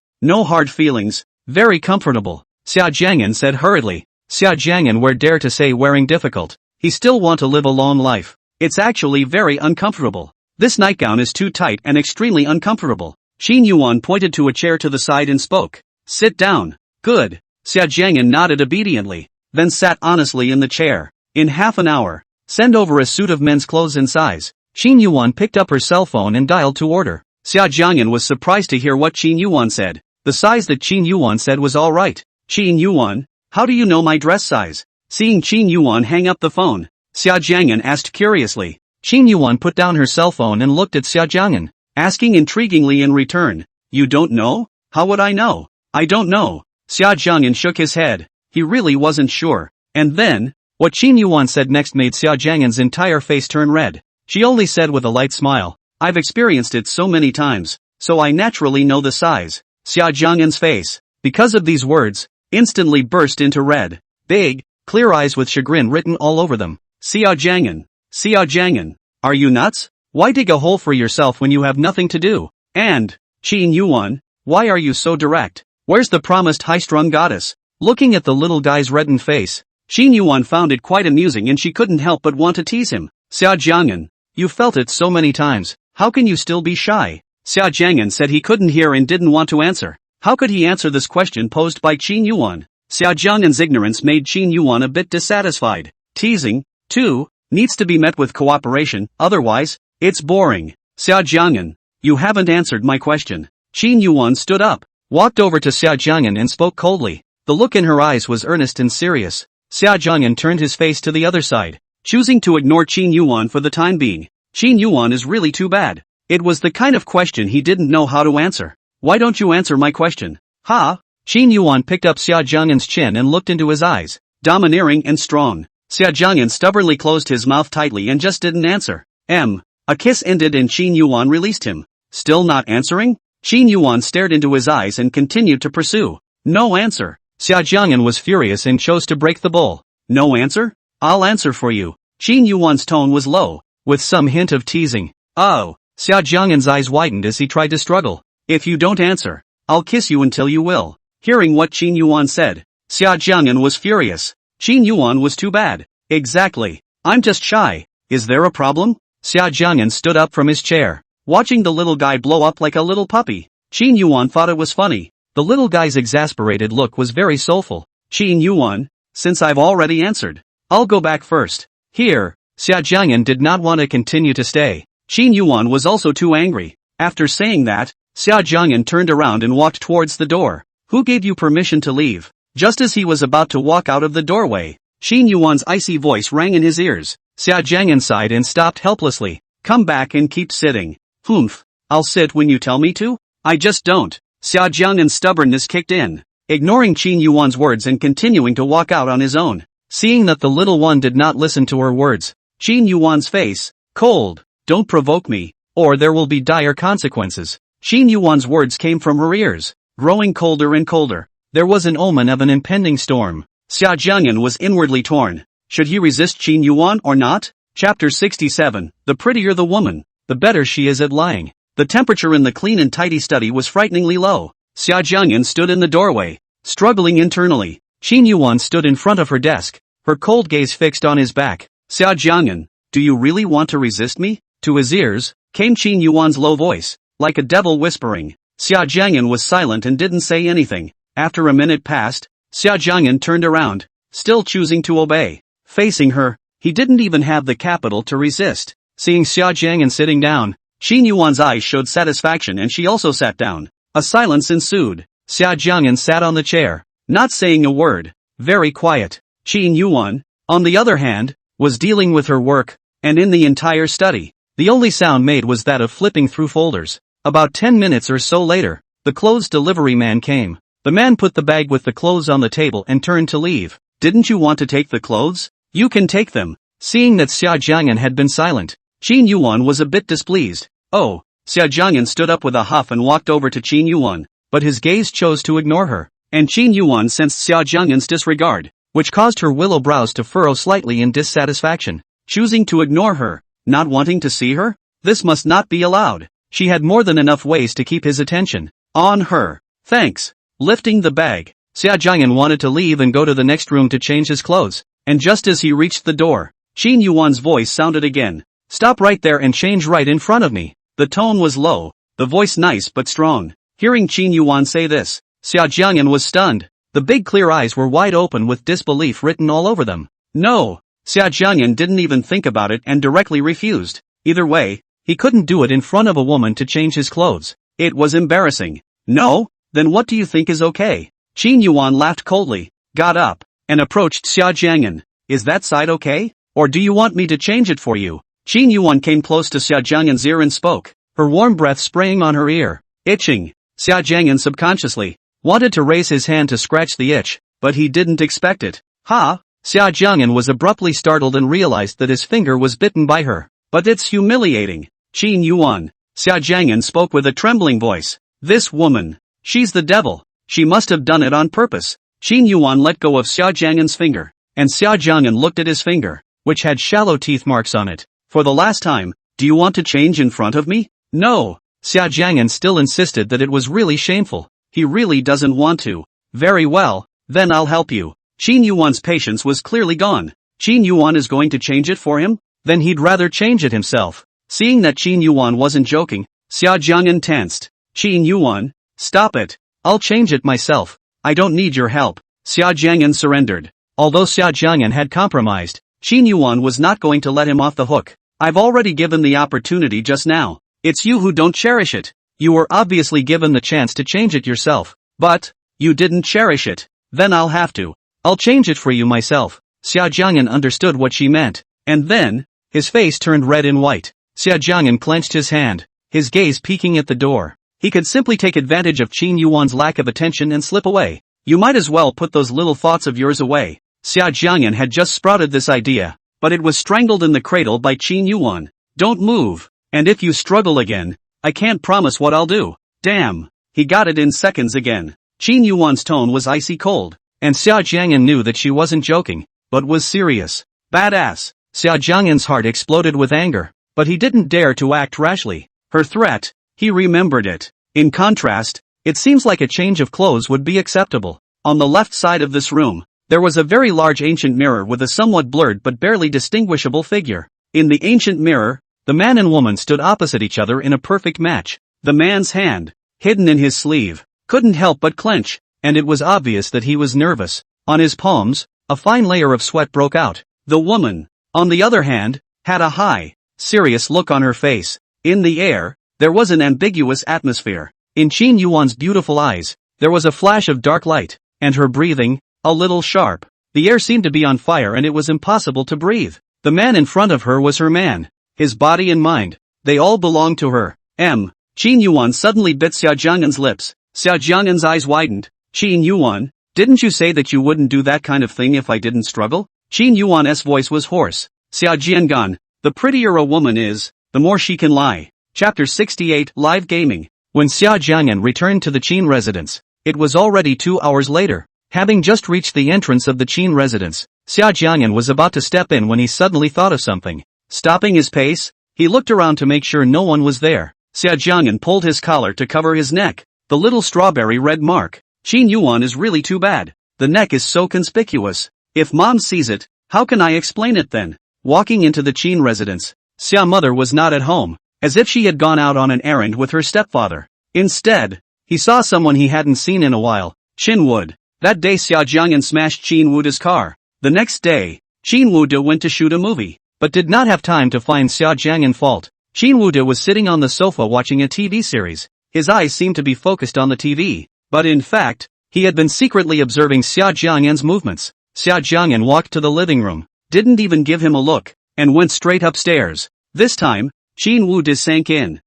very comfortable, Xia Jiang'an said hurriedly. Xia Jiang'an would dare to say wearing difficult. He still want to live a long life. It's actually very uncomfortable. This nightgown is too tight and extremely uncomfortable. Qin Yuwan pointed to a chair to the side and spoke. Sit down. Good. Xia Jiang'an nodded obediently, then sat honestly in the chair. In half an hour, send over a suit of men's clothes in size. Qin Yuwan picked up her cell phone and dialed to order. Xia Jiang'an was surprised to hear what Qin Yuwan said. The size that Qin Yuwan said was alright. Qin Yuwan, how do you know my dress size? Seeing Qin Yuwan hang up the phone, Xia Jiang'an asked curiously. Qin Yuwan put down her cell phone and looked at Xia Jiang'an, asking intriguingly in return. You don't know? How would I know? I don't know. Xia Jiang'an shook his head. He really wasn't sure. And then, what Qin Yuwan said next made Xia Jiang'an's entire face turn red. She only said with a light smile. I've experienced it so many times, so I naturally know the size. Xia Jiang'an's face, because of these words, instantly burst into red. Big, clear eyes with chagrin written all over them. Xia Jiang'an, are you nuts? Why dig a hole for yourself when you have nothing to do? And, Qin Yuwan, why are you so direct? Where's the promised high-strung goddess? Looking at the little guy's reddened face, Qin Yuwan found it quite amusing and she couldn't help but want to tease him. Xia Jiang'an, you felt it so many times, how can you still be shy? Xia Jiang'an said he couldn't hear and didn't want to answer. How could he answer this question posed by Qin Yuwan? Xia Jiang'an's ignorance made Qin Yuwan a bit dissatisfied. Teasing, too, needs to be met with cooperation, otherwise, it's boring. Xia Jiang'an, you haven't answered my question. Qin Yuwan stood up, walked over to Xia Jiang'an and spoke coldly. The look in her eyes was earnest and serious. Xia Jiang'an turned his face to the other side, choosing to ignore Qin Yuwan for the time being. Qin Yuwan is really too bad. It was the kind of question he didn't know how to answer. Why don't you answer my question? Ha! Qin Yuwan picked up Xia Jiang'an's chin and looked into his eyes, domineering and strong. Xia Jiang'an stubbornly closed his mouth tightly and just didn't answer. A kiss ended and Qin Yuwan released him. Still not answering? Qin Yuwan stared into his eyes and continued to pursue. No answer. Xia Jiang'an was furious and chose to break the bull. No answer? I'll answer for you. Qin Yuwan's tone was low, with some hint of teasing. Oh. Xia Jiang'an's eyes widened as he tried to struggle. If you don't answer, I'll kiss you until you will. Hearing what Qin Yuwan said, Xia Jiang'an was furious. Qin Yuwan was too bad. Exactly. I'm just shy. Is there a problem? Xia Jiang'an stood up from his chair, watching the little guy blow up like a little puppy. Qin Yuwan thought it was funny. The little guy's exasperated look was very soulful. Qin Yuwan, since I've already answered, I'll go back first. Here, Xia Jiang'an did not want to continue to stay. Qin Yuwan was also too angry. After saying that, Xia Jiang'an turned around and walked towards the door. Who gave you permission to leave? Just as he was about to walk out of the doorway, Qin Yuan's icy voice rang in his ears. Xia Jiang'an sighed and stopped helplessly. Come back and keep sitting. Humph. I'll sit when you tell me to? I just don't. Xia Jiang'an's stubbornness kicked in. Ignoring Qin Yuan's words and continuing to walk out on his own. Seeing that the little one did not listen to her words, Qin Yuan's face, cold. Don't provoke me, or there will be dire consequences. Qin Yuan's words came from her ears, growing colder and colder. There was an omen of an impending storm. Xia Jiang'an was inwardly torn. Should he resist Qin Yuan or not? Chapter 67. The prettier the woman, the better she is at lying. The temperature in the clean and tidy study was frighteningly low. Xia Jiang'an stood in the doorway, struggling internally. Qin Yuan stood in front of her desk, her cold gaze fixed on his back. Xia Jiang'an, do you really want to resist me? To his ears came Qin Yuan's low voice, like a devil whispering. Xia Jiang'an was silent and didn't say anything. After a minute passed, Xia Jiang'an turned around, still choosing to obey. Facing her, he didn't even have the capital to resist. Seeing Xia Jiang'an sitting down, Qin Yuan's eyes showed satisfaction and she also sat down. A silence ensued. Xia Jiang'an sat on the chair, not saying a word, very quiet. Qin Yuan, on the other hand, was dealing with her work, and in the entire study, the only sound made was that of flipping through folders. About 10 minutes or so later, the clothes delivery man came. The man put the bag with the clothes on the table and turned to leave. Didn't you want to take the clothes? You can take them. Seeing that Xia Jiang'an had been silent, Qin Yuan was a bit displeased. Oh, Xia Jiang'an stood up with a huff and walked over to Qin Yuan, but his gaze chose to ignore her, and Qin Yuan sensed Xia Jiang'an's disregard, which caused her willow brows to furrow slightly in dissatisfaction. Choosing to ignore her, not wanting to see her? This must not be allowed. She had more than enough ways to keep his attention on her. Thanks. Lifting the bag, Xia Jiang'an wanted to leave and go to the next room to change his clothes, and just as he reached the door, Qin Yuan's voice sounded again. Stop right there and change right in front of me. The tone was low, the voice nice but strong. Hearing Qin Yuan say this, Xia Jiang'an was stunned. The big clear eyes were wide open with disbelief written all over them. No. Xia Jiang'an didn't even think about it and directly refused. Either way, he couldn't do it in front of a woman to change his clothes. It was embarrassing. No? Then what do you think is okay? Qin Yuan laughed coldly, got up, and approached Xia Jiang'an. Is that side okay? Or do you want me to change it for you? Qin Yuan came close to Xia Jiang'an's ear and spoke, her warm breath spraying on her ear. Itching. Xia Jiang'an subconsciously wanted to raise his hand to scratch the itch, but he didn't expect it. Ha! Xia Jiang'an was abruptly startled and realized that his finger was bitten by her. But it's humiliating. Qin Yuan. Xia Jiang'an spoke with a trembling voice. This woman. She's the devil. She must have done it on purpose. Qin Yuan let go of Xia Jiang'an's finger, and Xia Jiang'an looked at his finger, which had shallow teeth marks on it. For the last time, do you want to change in front of me? No. Xia Jiang'an still insisted that it was really shameful. He really doesn't want to. Very well, then I'll help you. Qin Yuan's patience was clearly gone. Qin Yuan is going to change it for him? Then he'd rather change it himself. Seeing that Qin Yuan wasn't joking, Xia Jiang'an tensed. Qin Yuan, stop it. I'll change it myself. I don't need your help. Xia Jiang'an surrendered. Although Xia Jiang'an had compromised, Qin Yuan was not going to let him off the hook. I've already given the opportunity just now. It's you who don't cherish it. You were obviously given the chance to change it yourself. But you didn't cherish it. Then I'll have to. I'll change it for you myself. Xia Jiang'an understood what she meant. And then, his face turned red and white. Xia Jiang'an clenched his hand, his gaze peeking at the door. He could simply take advantage of Qin Yuan's lack of attention and slip away. You might as well put those little thoughts of yours away. Xia Jiang'an had just sprouted this idea, but it was strangled in the cradle by Qin Yuan. Don't move. And if you struggle again, I can't promise what I'll do. Damn. He got it in seconds again. Qin Yuan's tone was icy cold, and Xia Jiang'an knew that she wasn't joking, but was serious. Badass. Xia Jiang'an's heart exploded with anger, but he didn't dare to act rashly. Her threat, he remembered it. In contrast, it seems like a change of clothes would be acceptable. On the left side of this room, there was a very large ancient mirror with a somewhat blurred but barely distinguishable figure. In the ancient mirror, the man and woman stood opposite each other in a perfect match. The man's hand, hidden in his sleeve, couldn't help but clench, and it was obvious that he was nervous. On his palms, a fine layer of sweat broke out. The woman, on the other hand, had a high, serious look on her face. In the air, there was an ambiguous atmosphere. In Qin Yuan's beautiful eyes, there was a flash of dark light, and her breathing, a little sharp. The air seemed to be on fire and it was impossible to breathe. The man in front of her was her man. His body and mind. They all belonged to her. Qin Yuwan suddenly bit Xia Jiang'an's lips. Xia Jiang'an's eyes widened. Qin Yuwan, didn't you say that you wouldn't do that kind of thing if I didn't struggle? Qin Yuan's voice was hoarse. Xia Jiang'an, the prettier a woman is, the more she can lie. Chapter 68 Live Gaming. When Xia Jiang'an returned to the Qin residence, it was already 2 hours later. Having just reached the entrance of the Qin residence, Xia Jiang'an was about to step in when he suddenly thought of something. Stopping his pace, he looked around to make sure no one was there. Xia Jiang'an pulled his collar to cover his neck. The little strawberry red mark. Qin Yuan is really too bad. The neck is so conspicuous. If mom sees it, how can I explain it then? Walking into the Qin residence, Xia mother was not at home, as if she had gone out on an errand with her stepfather. Instead, he saw someone he hadn't seen in a while, Qin Wood. That day Xia Jiang'an smashed Qin Wu's car. The next day, Qin Wude went to shoot a movie, but did not have time to find Xia Jiang'an fault. Qin Wude was sitting on the sofa watching a TV series. His eyes seemed to be focused on the TV, but in fact, he had been secretly observing Xia Jiang'an's movements. Xia Jiang'an walked to the living room, didn't even give him a look, and went straight upstairs. This time, Qin Wude sank in.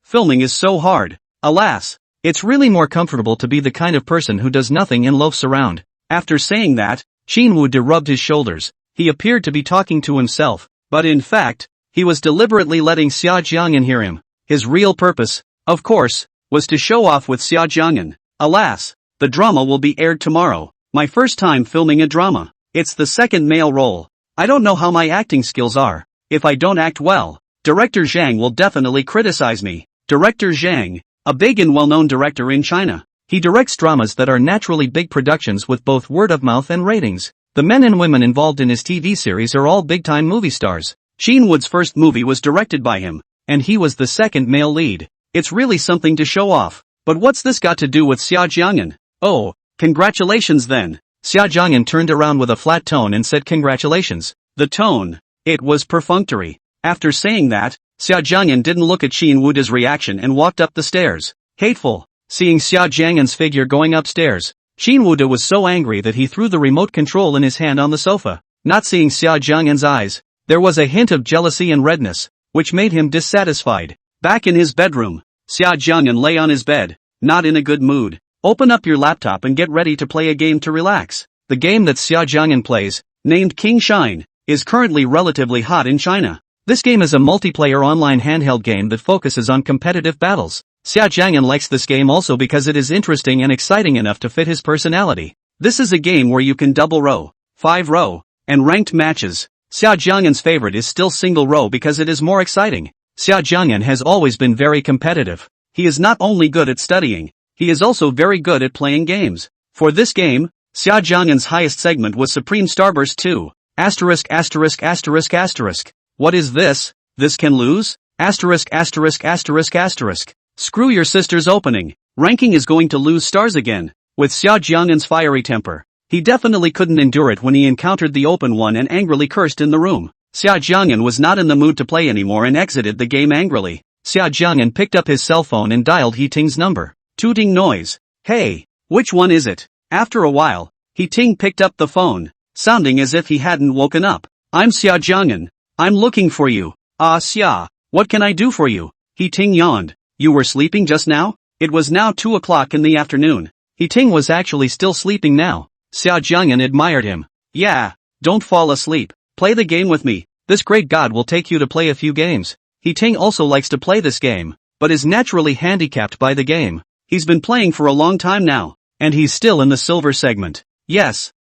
Filming is so hard. Alas, it's really more comfortable to be the kind of person who does nothing and loafs around. After saying that, Qin Wude rubbed his shoulders. He appeared to be talking to himself, but in fact, he was deliberately letting Xia Jiang'an hear him. His real purpose, of course, was to show off with Xia Jiang'an. Alas, the drama will be aired tomorrow. My first time filming a drama. It's the second male role. I don't know how my acting skills are. If I don't act well, Director Zhang will definitely criticize me. Director Zhang, a big and well-known director in China. He directs dramas that are naturally big productions with both word of mouth and ratings. The men and women involved in his TV series are all big-time movie stars. Qin Wood's first movie was directed by him, and he was the second male lead. It's really something to show off. But what's this got to do with Xia Jiang'an? Oh, congratulations then. Xia Jiang'an turned around with a flat tone and said congratulations. The tone. It was perfunctory. After saying that, Xia Jiang'an didn't look at Qin Wude's reaction and walked up the stairs. Hateful. Seeing Xia Jiang'an's figure going upstairs, Qin Wude was so angry that he threw the remote control in his hand on the sofa. Not seeing Xia Jiang'an's eyes, there was a hint of jealousy and redness, which made him dissatisfied. Back in his bedroom, Xia Jiang'an lay on his bed, not in a good mood. Open up your laptop and get ready to play a game to relax. The game that Xia Jiang'an plays, named King Shine, is currently relatively hot in China. This game is a multiplayer online handheld game that focuses on competitive battles. Xia Jiang'an likes this game also because it is interesting and exciting enough to fit his personality. This is a game where you can double row, 5 row, and ranked matches. Xia Jiang'an's favorite is still single row because it is more exciting. Xia Jiang'an has always been very competitive. He is not only good at studying, he is also very good at playing games. For this game, Xia Jiang'an's highest segment was Supreme Starburst 2. ********. What is this? This can lose? *********. Screw your sister's opening. Ranking is going to lose stars again. With Xia Jiang'an's fiery temper, he definitely couldn't endure it when he encountered the open one and angrily cursed in the room. Xia Jiang'an was not in the mood to play anymore and exited the game angrily. Xia Jiang'an picked up his cell phone and dialed He Ting's number. Tooting noise. Hey, which one is it? After a while, He Ting picked up the phone, sounding as if he hadn't woken up. I'm Xia Jiang'an. I'm looking for you. Xia, what can I do for you? He Ting yawned. You were sleeping just now? It was now 2 o'clock in the afternoon. He Ting was actually still sleeping now. Xia Jiang'an admired him. Yeah, don't fall asleep. Play the game with me. This great god will take you to play a few games. He Ting also likes to play this game, but is naturally handicapped by the game. He's been playing for a long time now, and he's still in the silver segment. Yes.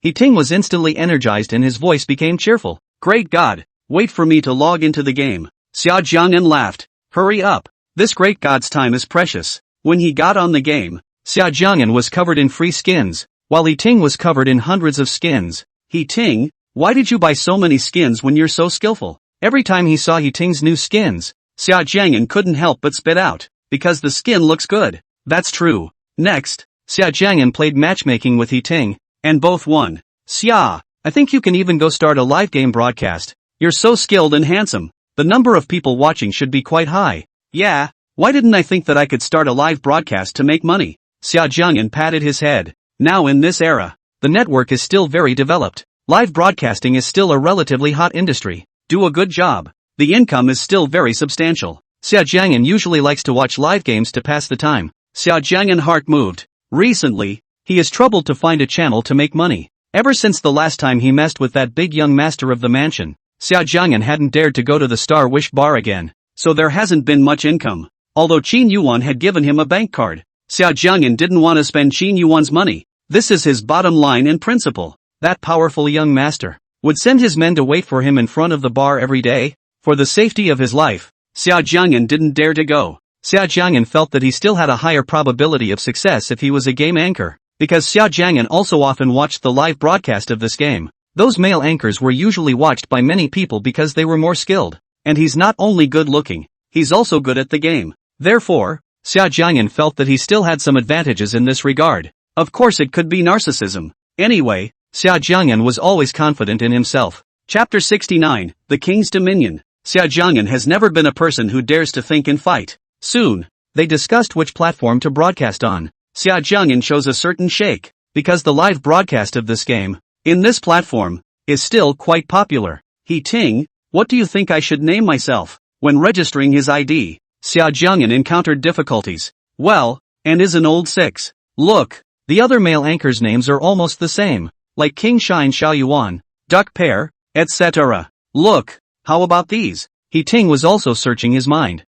He Ting was instantly energized and his voice became cheerful. Great god, wait for me to log into the game. Xia Jiang'an laughed. Hurry up. This great god's time is precious. When he got on the game, Xia Jiang'an was covered in free skins, while He Ting was covered in hundreds of skins. He Ting, why did you buy so many skins when you're so skillful? Every time he saw He Ting's new skins, Xia Jiang'an couldn't help but spit out, because the skin looks good. That's true. Next, Xia Jiang'an played matchmaking with He Ting, and both won. Xia, I think you can even go start a live game broadcast. You're so skilled and handsome. The number of people watching should be quite high. Yeah, why didn't I think that I could start a live broadcast to make money? Xia Jiang'an patted his head. Now in this era, the network is still very developed. Live broadcasting is still a relatively hot industry. Do a good job. The income is still very substantial. Xia Jiang'an usually likes to watch live games to pass the time. Xia Jiang'an heart moved. Recently, he is troubled to find a channel to make money. Ever since the last time he messed with that big young master of the mansion, Xia Jiang'an hadn't dared to go to the Star Wish bar again. So there hasn't been much income. Although Qin Yuwan had given him a bank card, Xia Jiang'an didn't want to spend Qin Yuan's money. This is his bottom line in principle. That powerful young master would send his men to wait for him in front of the bar every day. For the safety of his life, Xia Jiang'an didn't dare to go. Xia Jiang'an felt that he still had a higher probability of success if he was a game anchor, because Xia Jiang'an also often watched the live broadcast of this game. Those male anchors were usually watched by many people because they were more skilled. And he's not only good looking, he's also good at the game. Therefore, Xia Jiang'an felt that he still had some advantages in this regard. Of course it could be narcissism. Anyway, Xia Jiang'an was always confident in himself. Chapter 69, The King's Dominion. Xia Jiang'an has never been a person who dares to think and fight. Soon, they discussed which platform to broadcast on. Xia Jiang'an chose a certain shake, because the live broadcast of this game, in this platform, is still quite popular. He Ting, what do you think I should name myself? When registering his ID, Xia Jiang'an encountered difficulties. Well, and is an old 6. Look, the other male anchors' names are almost the same, like King Shine Xia Yuan, Duck Pear, etc. Look, how about these? He Ting was also searching his mind.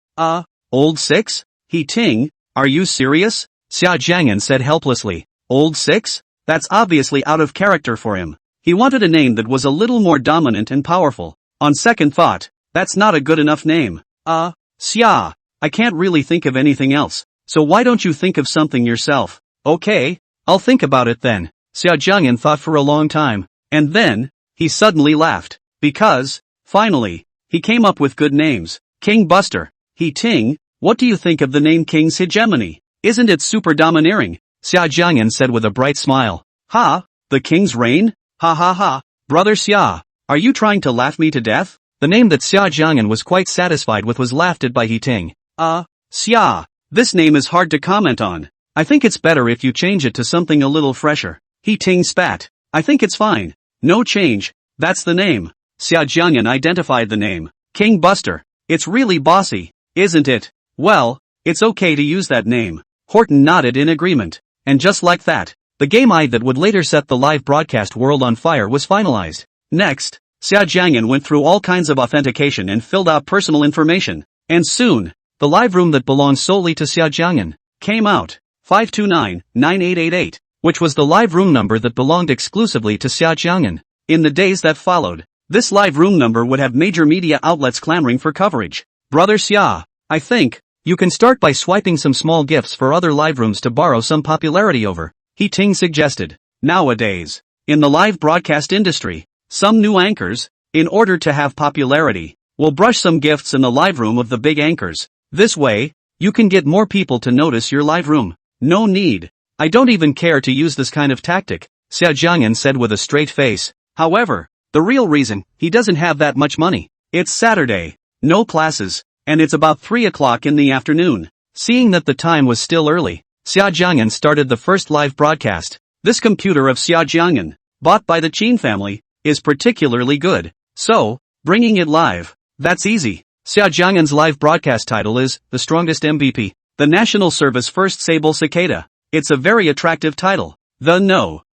Old 6? He Ting, are you serious? Xia Jiang'an said helplessly. Old 6? That's obviously out of character for him. He wanted a name that was a little more dominant and powerful. On second thought, that's not a good enough name. Xia, I can't really think of anything else, so why don't you think of something yourself? Okay, I'll think about it then. Xia Jiang'an thought for a long time, and then, he suddenly laughed. Because, finally, he came up with good names. King Buster. He Ting, what do you think of the name King's Hegemony? Isn't it super domineering? Xia Jiang'an said with a bright smile. Ha, the King's Reign? Ha ha ha, brother Xia, are you trying to laugh me to death? The name that Xia Jiang'an was quite satisfied with was laughed at by He Ting. Xia, this name is hard to comment on. I think it's better if you change it to something a little fresher. He Ting spat. I think it's fine. No change, that's the name. Xia Jiang'an identified the name. King Buster. It's really bossy, isn't it? Well, it's okay to use that name. Horton nodded in agreement. And just like that, the game that would later set the live broadcast world on fire was finalized. Next, Xia Jiang'an went through all kinds of authentication and filled out personal information. And soon, the live room that belonged solely to Xia Jiang'an came out. 529-9888, which was the live room number that belonged exclusively to Xia Jiang'an. In the days that followed, this live room number would have major media outlets clamoring for coverage. Brother Xia, I think, you can start by swiping some small gifts for other live rooms to borrow some popularity over, He Ting suggested. Nowadays, in the live broadcast industry, some new anchors, in order to have popularity, will brush some gifts in the live room of the big anchors. This way, you can get more people to notice your live room. No need. I don't even care to use this kind of tactic, Xia Jiang'an said with a straight face. However, the real reason, he doesn't have that much money. It's Saturday, no classes, and it's about 3 o'clock in the afternoon. Seeing that the time was still early, Xia Jiang'an started the first live broadcast. This computer of Xia Jiang'an, bought by the Qin family, is particularly good. So, bringing it live, that's easy. Xia Jiang'an's live broadcast title is, The Strongest MVP, the National Service First Sable Cicada. It's a very attractive title.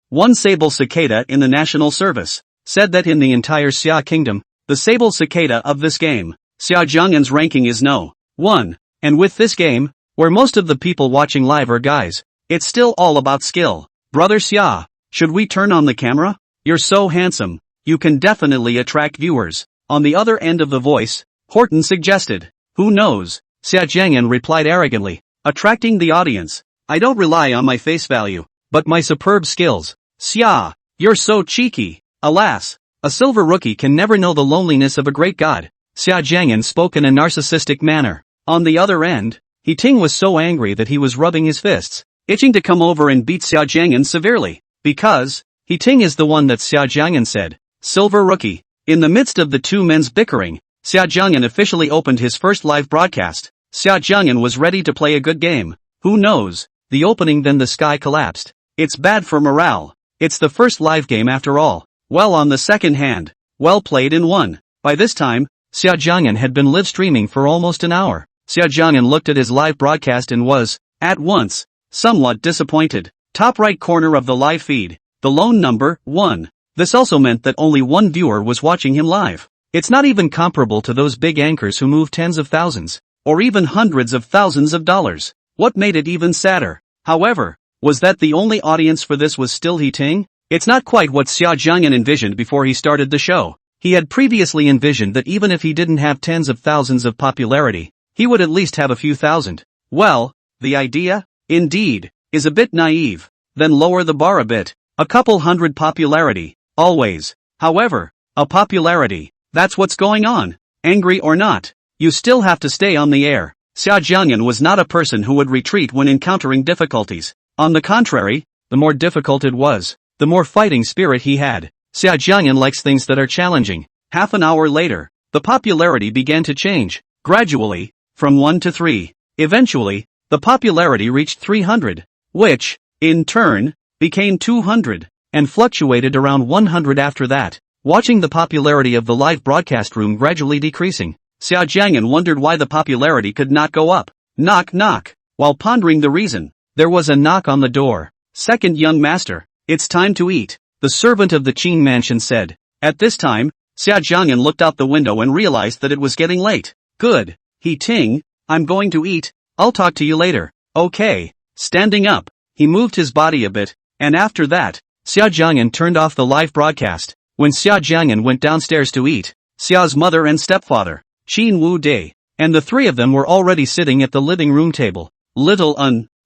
One Sable Cicada in the National Service, said that in the entire Xia Kingdom, the Sable Cicada of this game, Xia Jiang'an's ranking is No. 1. And with this game, where most of the people watching live are guys, it's still all about skill. Brother Xia, should we turn on the camera? You're so handsome, you can definitely attract viewers. On the other end of the voice, Horton suggested. Who knows? Xia Jiang'an replied arrogantly. Attracting the audience. I don't rely on my face value, but my superb skills. Xia, you're so cheeky. Alas, a silver rookie can never know the loneliness of a great god. Xia Jiang'an spoke in a narcissistic manner. On the other end, He Ting was so angry that he was rubbing his fists, itching to come over and beat Xia Jiang'an severely. Because, He Ting is the one that Xia Jiang'an said. Silver rookie. In the midst of the two men's bickering, Xia Jiang'an officially opened his first live broadcast. Xia Jiang'an was ready to play a good game. Who knows? The opening, then the sky collapsed. It's bad for morale. It's the first live game after all. Well, on the second hand. Well played in one. By this time, Xia Jiang'an had been live streaming for almost an hour. Xia Jiang'an looked at his live broadcast and was, at once, somewhat disappointed. Top right corner of the live feed. The lone number, 1. This also meant that only one viewer was watching him live. It's not even comparable to those big anchors who move tens of thousands, or even hundreds of thousands of dollars. What made it even sadder, however, was that the only audience for this was still He Ting? It's not quite what Xia Jiang'an envisioned before he started the show. He had previously envisioned that even if he didn't have tens of thousands of popularity, he would at least have a few thousand. Well, the idea, indeed, is a bit naive. Then lower the bar a bit. A couple hundred popularity, always. However, a popularity, that's what's going on. Angry or not, you still have to stay on the air. Xia Jiang'an was not a person who would retreat when encountering difficulties. On the contrary, the more difficult it was, the more fighting spirit he had. Xia Jiang'an likes things that are challenging. Half an hour later, the popularity began to change, gradually, from 1 to 3. Eventually, the popularity reached 300, which, in turn, became 200, and fluctuated around 100 after that. Watching the popularity of the live broadcast room gradually decreasing, Xia Jiang'an wondered why the popularity could not go up. Knock knock. While pondering the reason, there was a knock on the door. Second young master, it's time to eat, the servant of the Qin mansion said. At this time, Xia Jiang'an looked out the window and realized that it was getting late. Good, He Ting, I'm going to eat, I'll talk to you later. Okay. Standing up, he moved his body a bit, and after that, Xia Jiang'an turned off the live broadcast. When Xia Jiang'an went downstairs to eat, Xia's mother and stepfather, Qin Wu Dai, and the three of them were already sitting at the living room table. Little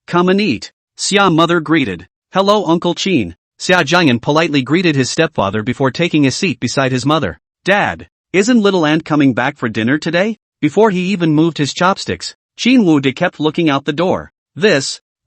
come and eat, Xia mother greeted. Hello Uncle Qin. Xia Jiang'an politely greeted his stepfather before taking a seat beside his mother. Dad, isn't little Ant coming back for dinner today? Before he even moved his chopsticks, Qin Wu Dai kept looking out the door.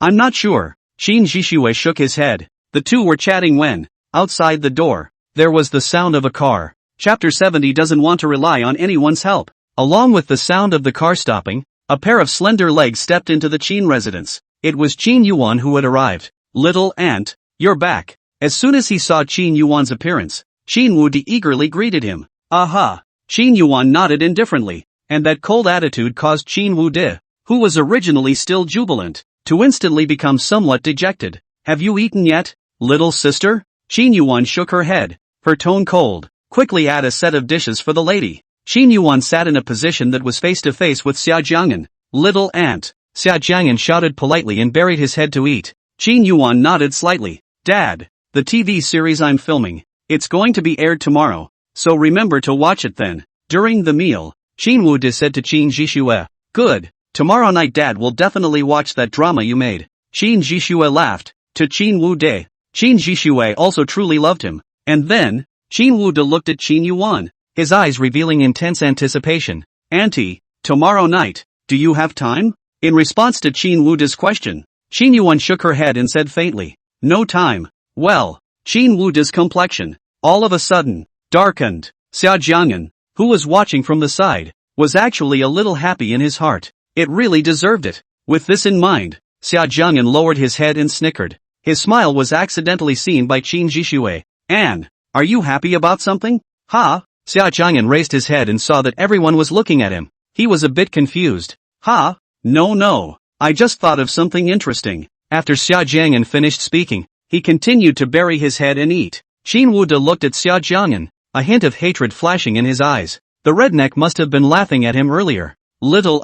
I'm not sure. Qin Zhishui shook his head. The two were chatting when, outside the door, there was the sound of a car. Chapter 70 doesn't want to rely on anyone's help. Along with the sound of the car stopping, a pair of slender legs stepped into the Qin residence. It was Qin Yuwan who had arrived. Little Ant, you're back. As soon as he saw Qin Yuwan's appearance, Qin Wu Dai eagerly greeted him. Aha! Qin Yuwan nodded indifferently, and that cold attitude caused Qin Wu Dai, who was originally still jubilant, to instantly become somewhat dejected. Have you eaten yet, little sister? Qin Yuwan shook her head, her tone cold. Quickly add a set of dishes for the lady. Qin Yuwan sat in a position that was face to face with Xia Jiang'an. Little Ant. Xia Jiang'an shouted politely and buried his head to eat. Qin Yuwan nodded slightly. Dad, the TV series I'm filming, it's going to be aired tomorrow, so remember to watch it then. During the meal, Qin Wu Dai said to Qin Zhishui. Good. Tomorrow night Dad will definitely watch that drama you made. Qin Zhishui laughed. To Qin Wu Dai, Qin Zhishui also truly loved him. And then, Qin Wu Dai looked at Qin Yuwan, his eyes revealing intense anticipation. Auntie, tomorrow night, do you have time? In response to Qin Wu Dai's question, Qin Yuwan shook her head and said faintly, no time. Well, Qin Wu Dai's complexion, all of a sudden, darkened. Xia Jiang'an, who was watching from the side, was actually a little happy in his heart. It really deserved it. With this in mind, Xia Jiang'an lowered his head and snickered. His smile was accidentally seen by Qin Zhishui. Anne, are you happy about something? Ha? Xia Jiang'an raised his head and saw that everyone was looking at him. He was a bit confused. Ha? No. I just thought of something interesting. After Xia Jiang'an finished speaking, he continued to bury his head and eat. Qin Wu Dai looked at Xia Jiang'an, a hint of hatred flashing in his eyes. The redneck must have been laughing at him earlier. Little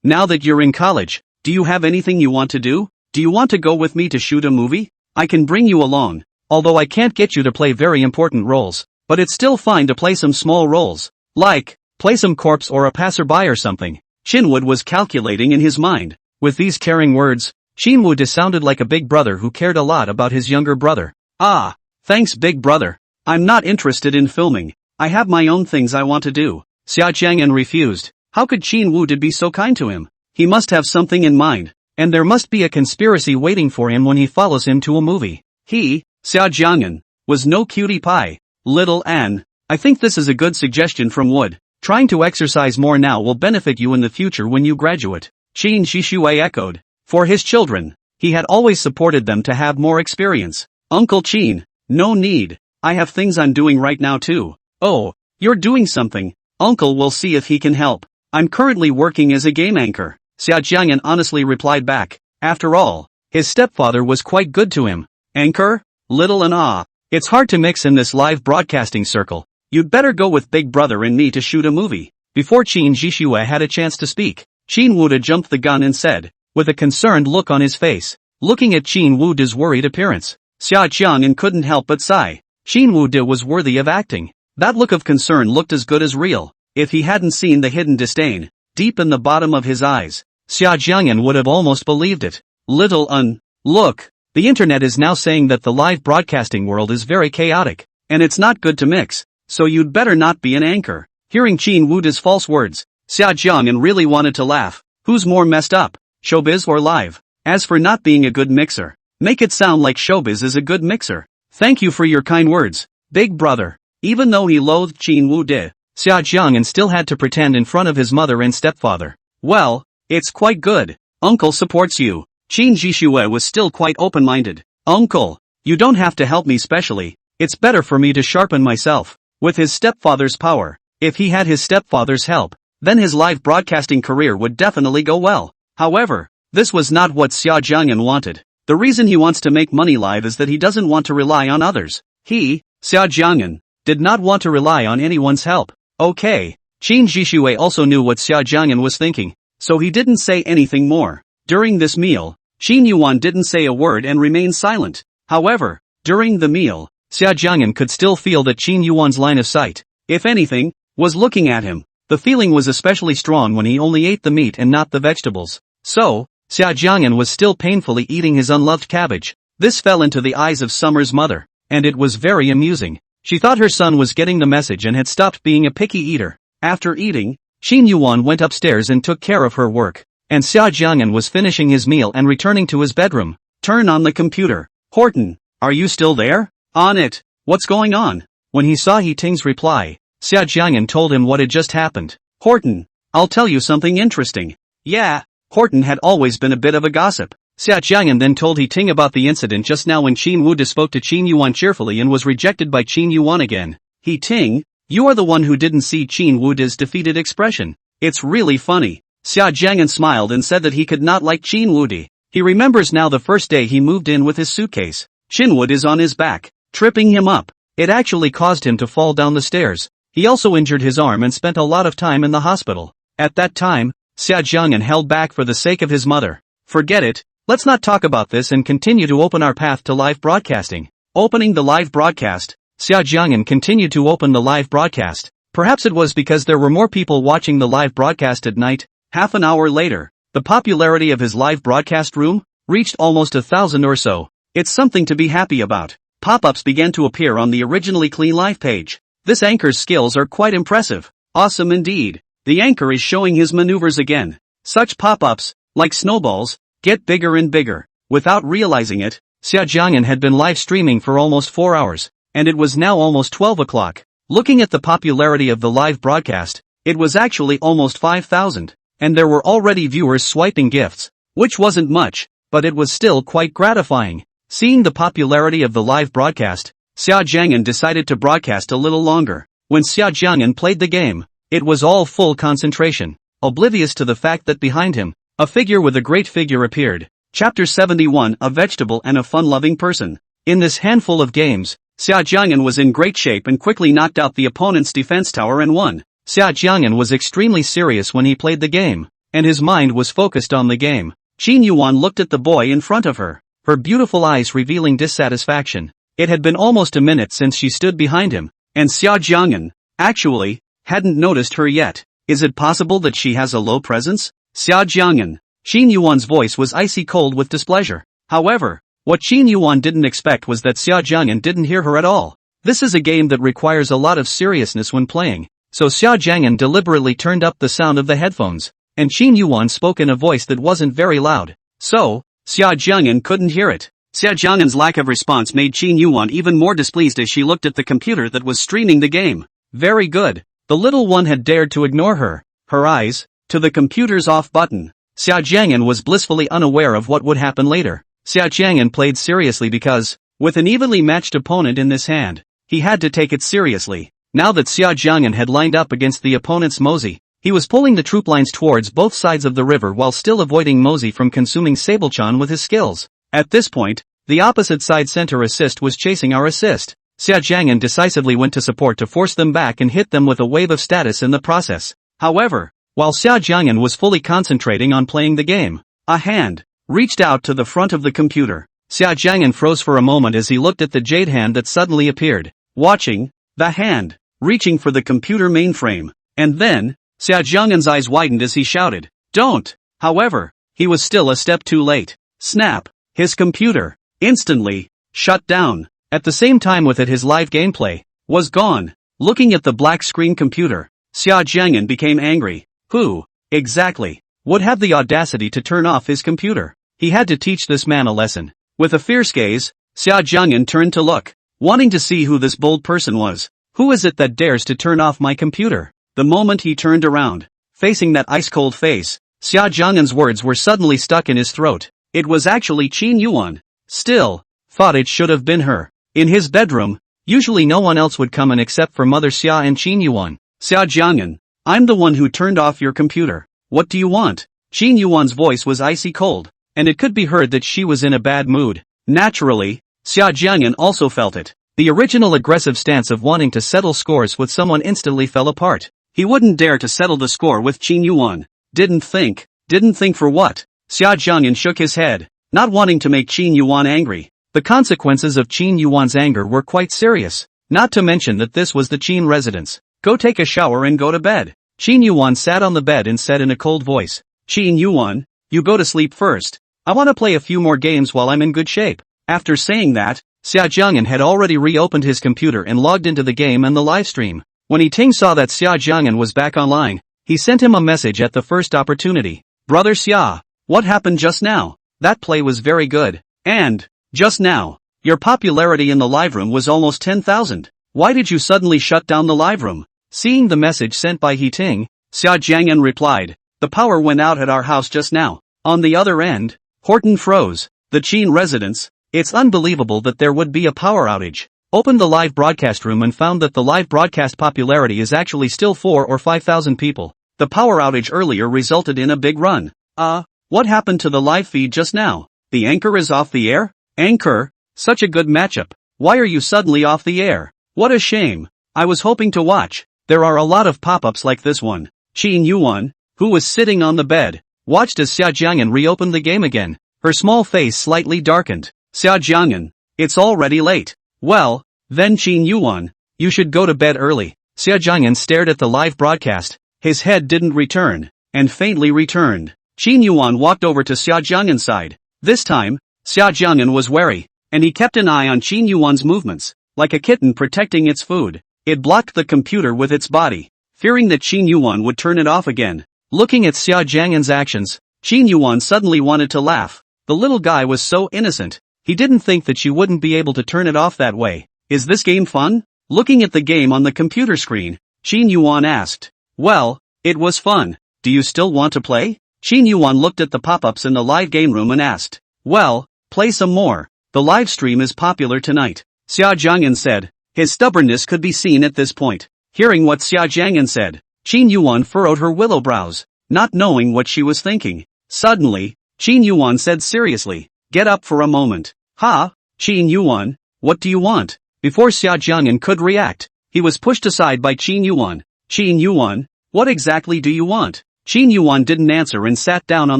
now that you're in college, do you have anything you want to do? Do you want to go with me to shoot a movie? I can bring you along, although I can't get you to play very important roles, but it's still fine to play some small roles. Like, play some corpse or a passerby or something. Chinwood was calculating in his mind. With these caring words, Chinwood sounded like a big brother who cared a lot about his younger brother. Ah, thanks big brother. I'm not interested in filming. I have my own things I want to do. Xia Jiang'an refused. How could Qin Wu Dai be so kind to him? He must have something in mind, and there must be a conspiracy waiting for him when he follows him to a movie. He, Xia Jiang'an, was no cutie pie. Little Anne, I think this is a good suggestion from Wood. Trying to exercise more now will benefit you in the future when you graduate. Qin Zhishui echoed. For his children, he had always supported them to have more experience. Uncle Qin, No need. I have things I'm doing right now too. Oh, you're doing something. Uncle will see if he can help. I'm currently working as a game anchor, Xia Jiang'an honestly replied back. After all, his stepfather was quite good to him. Anchor? Little and ah. It's hard to mix in this live broadcasting circle. You'd better go with Big Brother and me to shoot a movie. Before Qin Yuwan had a chance to speak, Qin Yuwan jumped the gun and said, with a concerned look on his face. Looking at Qin Yuwan's worried appearance, Xia Jiang'an couldn't help but sigh. Qin Yuwan was worthy of acting. That look of concern looked as good as real. If he hadn't seen the hidden disdain deep in the bottom of his eyes, Xia Jiang'an would have almost believed it. Look, the internet is now saying that the live broadcasting world is very chaotic, and it's not good to mix, so you'd better not be an anchor. Hearing Qin Yuwan's false words, Xia Jiang'an really wanted to laugh. Who's more messed up, showbiz or live? As for not being a good mixer, make it sound like showbiz is a good mixer. Thank you for your kind words, Big Brother. Even though he loathed Qin Yuwan, Xia Jiang'an still had to pretend in front of his mother and stepfather. Well, it's quite good. Uncle supports you. Qin Yuwan was still quite open-minded. Uncle, you don't have to help me specially. It's better for me to sharpen myself. With his stepfather's power, if he had his stepfather's help, then his live broadcasting career would definitely go well. However, this was not what Xia Jiang'an wanted. The reason he wants to make money live is that he doesn't want to rely on others. He, Xia Jiang'an, did not want to rely on anyone's help. Okay. Qin Yuwan also knew what Xia Jiang'an was thinking, so he didn't say anything more. During this meal, Qin Yuwan didn't say a word and remained silent. However, during the meal, Xia Jiang'an could still feel that Qin Yuwan's line of sight, if anything, was looking at him. The feeling was especially strong when he only ate the meat and not the vegetables. So, Xia Jiang'an was still painfully eating his unloved cabbage. This fell into the eyes of Summer's mother, and it was very amusing. She thought her son was getting the message and had stopped being a picky eater. After eating, Qin Yuwan went upstairs and took care of her work, and Xia Jiang'an was finishing his meal and returning to his bedroom. Turn on the computer. Horton, are you still there? On it. What's going on? When he saw Ting's reply, Xia Jiang'an told him what had just happened. Horton, I'll tell you something interesting. Yeah, Horton had always been a bit of a gossip. Xia Jiang'an then told Ting about the incident just now when Qin Yuwan spoke to Qin Yuwan cheerfully and was rejected by Qin Yuwan again. Ting, you are the one who didn't see Qin Yuwan's defeated expression. It's really funny. Xia Jiang'an smiled and said that he could not like Qin Yuwan. He remembers now the first day he moved in with his suitcase. Qin Yuwan is on his back, tripping him up. It actually caused him to fall down the stairs. He also injured his arm and spent a lot of time in the hospital. At that time, Xia Jiang'an held back for the sake of his mother. Forget it. Let's not talk about this and continue to open our path to live broadcasting. Opening the live broadcast, Xia Jiang'an continued to open the live broadcast. Perhaps it was because there were more people watching the live broadcast at night. Half an hour later, the popularity of his live broadcast room reached almost 1,000 or so. It's something to be happy about. Pop-ups began to appear on the originally clean live page. This anchor's skills are quite impressive. Awesome indeed. The anchor is showing his maneuvers again. Such pop-ups, like snowballs, get bigger and bigger. Without realizing it, Xia Jiang'an had been live streaming for almost 4 hours, and it was now almost 12 o'clock. Looking at the popularity of the live broadcast, it was actually almost 5,000, and there were already viewers swiping gifts, which wasn't much, but it was still quite gratifying. Seeing the popularity of the live broadcast, Xia Jiang'an decided to broadcast a little longer. When Xia Jiang'an played the game, it was all full concentration, oblivious to the fact that behind him, a figure with a great figure appeared. Chapter 71, a vegetable and a fun-loving person. In this handful of games, Xia Jiang'an was in great shape and quickly knocked out the opponent's defense tower and won. Xia Jiang'an was extremely serious when he played the game, and his mind was focused on the game. Qin Yuwan looked at the boy in front of her, her beautiful eyes revealing dissatisfaction. It had been almost a minute since she stood behind him, and Xia Jiang'an, actually, hadn't noticed her yet. Is it possible that she has a low presence? Xia Jiang'an. Qin Yuwan's voice was icy cold with displeasure. However, what Qin Yuwan didn't expect was that Xia Jiang'an didn't hear her at all. This is a game that requires a lot of seriousness when playing, so Xia Jiang'an deliberately turned up the sound of the headphones, and Qin Yuwan spoke in a voice that wasn't very loud. So, Xia Jiang'an couldn't hear it. Xia Jiang'an's lack of response made Qin Yuwan even more displeased as she looked at the computer that was streaming the game. Very good. The little one had dared to ignore her. Her eyes, to the computer's off button. Xia Jiang'an was blissfully unaware of what would happen later. Xia Jiang'an played seriously because, With an evenly matched opponent in this hand, he had to take it seriously. Now that Xia Jiang'an had lined up against the opponent's Mosey, he was pulling the troop lines towards both sides of the river while still avoiding Mosey from consuming Sablechan with his skills. At this point, the opposite side center assist was chasing our assist. Xia Jiang'an decisively went to support to force them back and hit them with a wave of status in the process. However, while Xia Jiang'an was fully concentrating on playing the game, a hand reached out to the front of the computer. Xia Jiang'an froze for a moment as he looked at the jade hand that suddenly appeared, watching the hand reaching for the computer mainframe. And then, Xia Jiang'an's eyes widened as he shouted, "Don't!" However, he was still a step too late. Snap! His computer instantly shut down. At the same time with it his live gameplay was gone. Looking at the black screen computer, Xia Jiang'an became angry. Who, exactly, would have the audacity to turn off his computer? He had to teach this man a lesson. With a fierce gaze, Xia Jiang'an turned to look, wanting to see who this bold person was. Who is it that dares to turn off my computer? The moment he turned around, facing that ice-cold face, Xia Jiang'an's words were suddenly stuck in his throat. It was actually Qin Yuwan. Still, thought it should have been her. In his bedroom, usually no one else would come in except for Mother Xia and Qin Yuwan. Xia Jiang'an, I'm the one who turned off your computer. What do you want? Qin Yuwan's voice was icy cold, and it could be heard that she was in a bad mood. Naturally, Xia Jiang'an also felt it. The original aggressive stance of wanting to settle scores with someone instantly fell apart. He wouldn't dare to settle the score with Qin Yuwan. Didn't think for what? Xia Jiang'an shook his head, not wanting to make Qin Yuwan angry. The consequences of Qin Yuwan's anger were quite serious, not to mention that this was the Qin residence. Go take a shower and go to bed. Qin Yuwan sat on the bed and said in a cold voice, Qin Yuwan, you go to sleep first. I want to play a few more games while I'm in good shape. After saying that, Xia Jiang'an had already reopened his computer and logged into the game and the live stream. When He Ting saw that Xia Jiang'an was back online, he sent him a message at the first opportunity. Brother Xia, what happened just now? That play was very good. And, just now, your popularity in the live room was almost 10,000. Why did you suddenly shut down the live room? Seeing the message sent by He Ting, Xia Jiang'an replied, the power went out at our house just now. On the other end, Horton froze. The Qin residence. It's unbelievable that there would be a power outage. Opened the live broadcast room and found that the live broadcast popularity is actually still 4 or 5,000 people. The power outage earlier resulted in a big run. What happened to the live feed just now? The anchor is off the air? Anchor? Such a good matchup. Why are you suddenly off the air? What a shame. I was hoping to watch. There are a lot of pop-ups like this one. Qin Yuwan, who was sitting on the bed, watched as Xia Jiang'an reopened the game again. Her small face slightly darkened. Xia Jiang'an, it's already late. Well, then Qin Yuwan, you should go to bed early. Xia Jiang'an stared at the live broadcast. His head didn't return, and faintly returned. Qin Yuwan walked over to Xia Jiang'an's side. This time, Xia Jiang'an was wary, and he kept an eye on Qin Yuwan's movements, like a kitten protecting its food. It blocked the computer with its body, fearing that Qin Yuwan would turn it off again. Looking at Xia Jiang'an's actions, Qin Yuwan suddenly wanted to laugh. The little guy was so innocent. He didn't think that she wouldn't be able to turn it off that way. Is this game fun? Looking at the game on the computer screen, Qin Yuwan asked. Well, it was fun. Do you still want to play? Qin Yuwan looked at the pop-ups in the live game room and asked. Well, play some more. The live stream is popular tonight. Xia Jiang'an said. His stubbornness could be seen at this point. Hearing what Xia Jiang'an said, Qin Yuwan furrowed her willow brows, not knowing what she was thinking. Suddenly, Qin Yuwan said seriously, get up for a moment. Ha? Qin Yuwan, what do you want? Before Xia Jiang'an could react, he was pushed aside by Qin Yuwan. Qin Yuwan, what exactly do you want? Qin Yuwan didn't answer and sat down on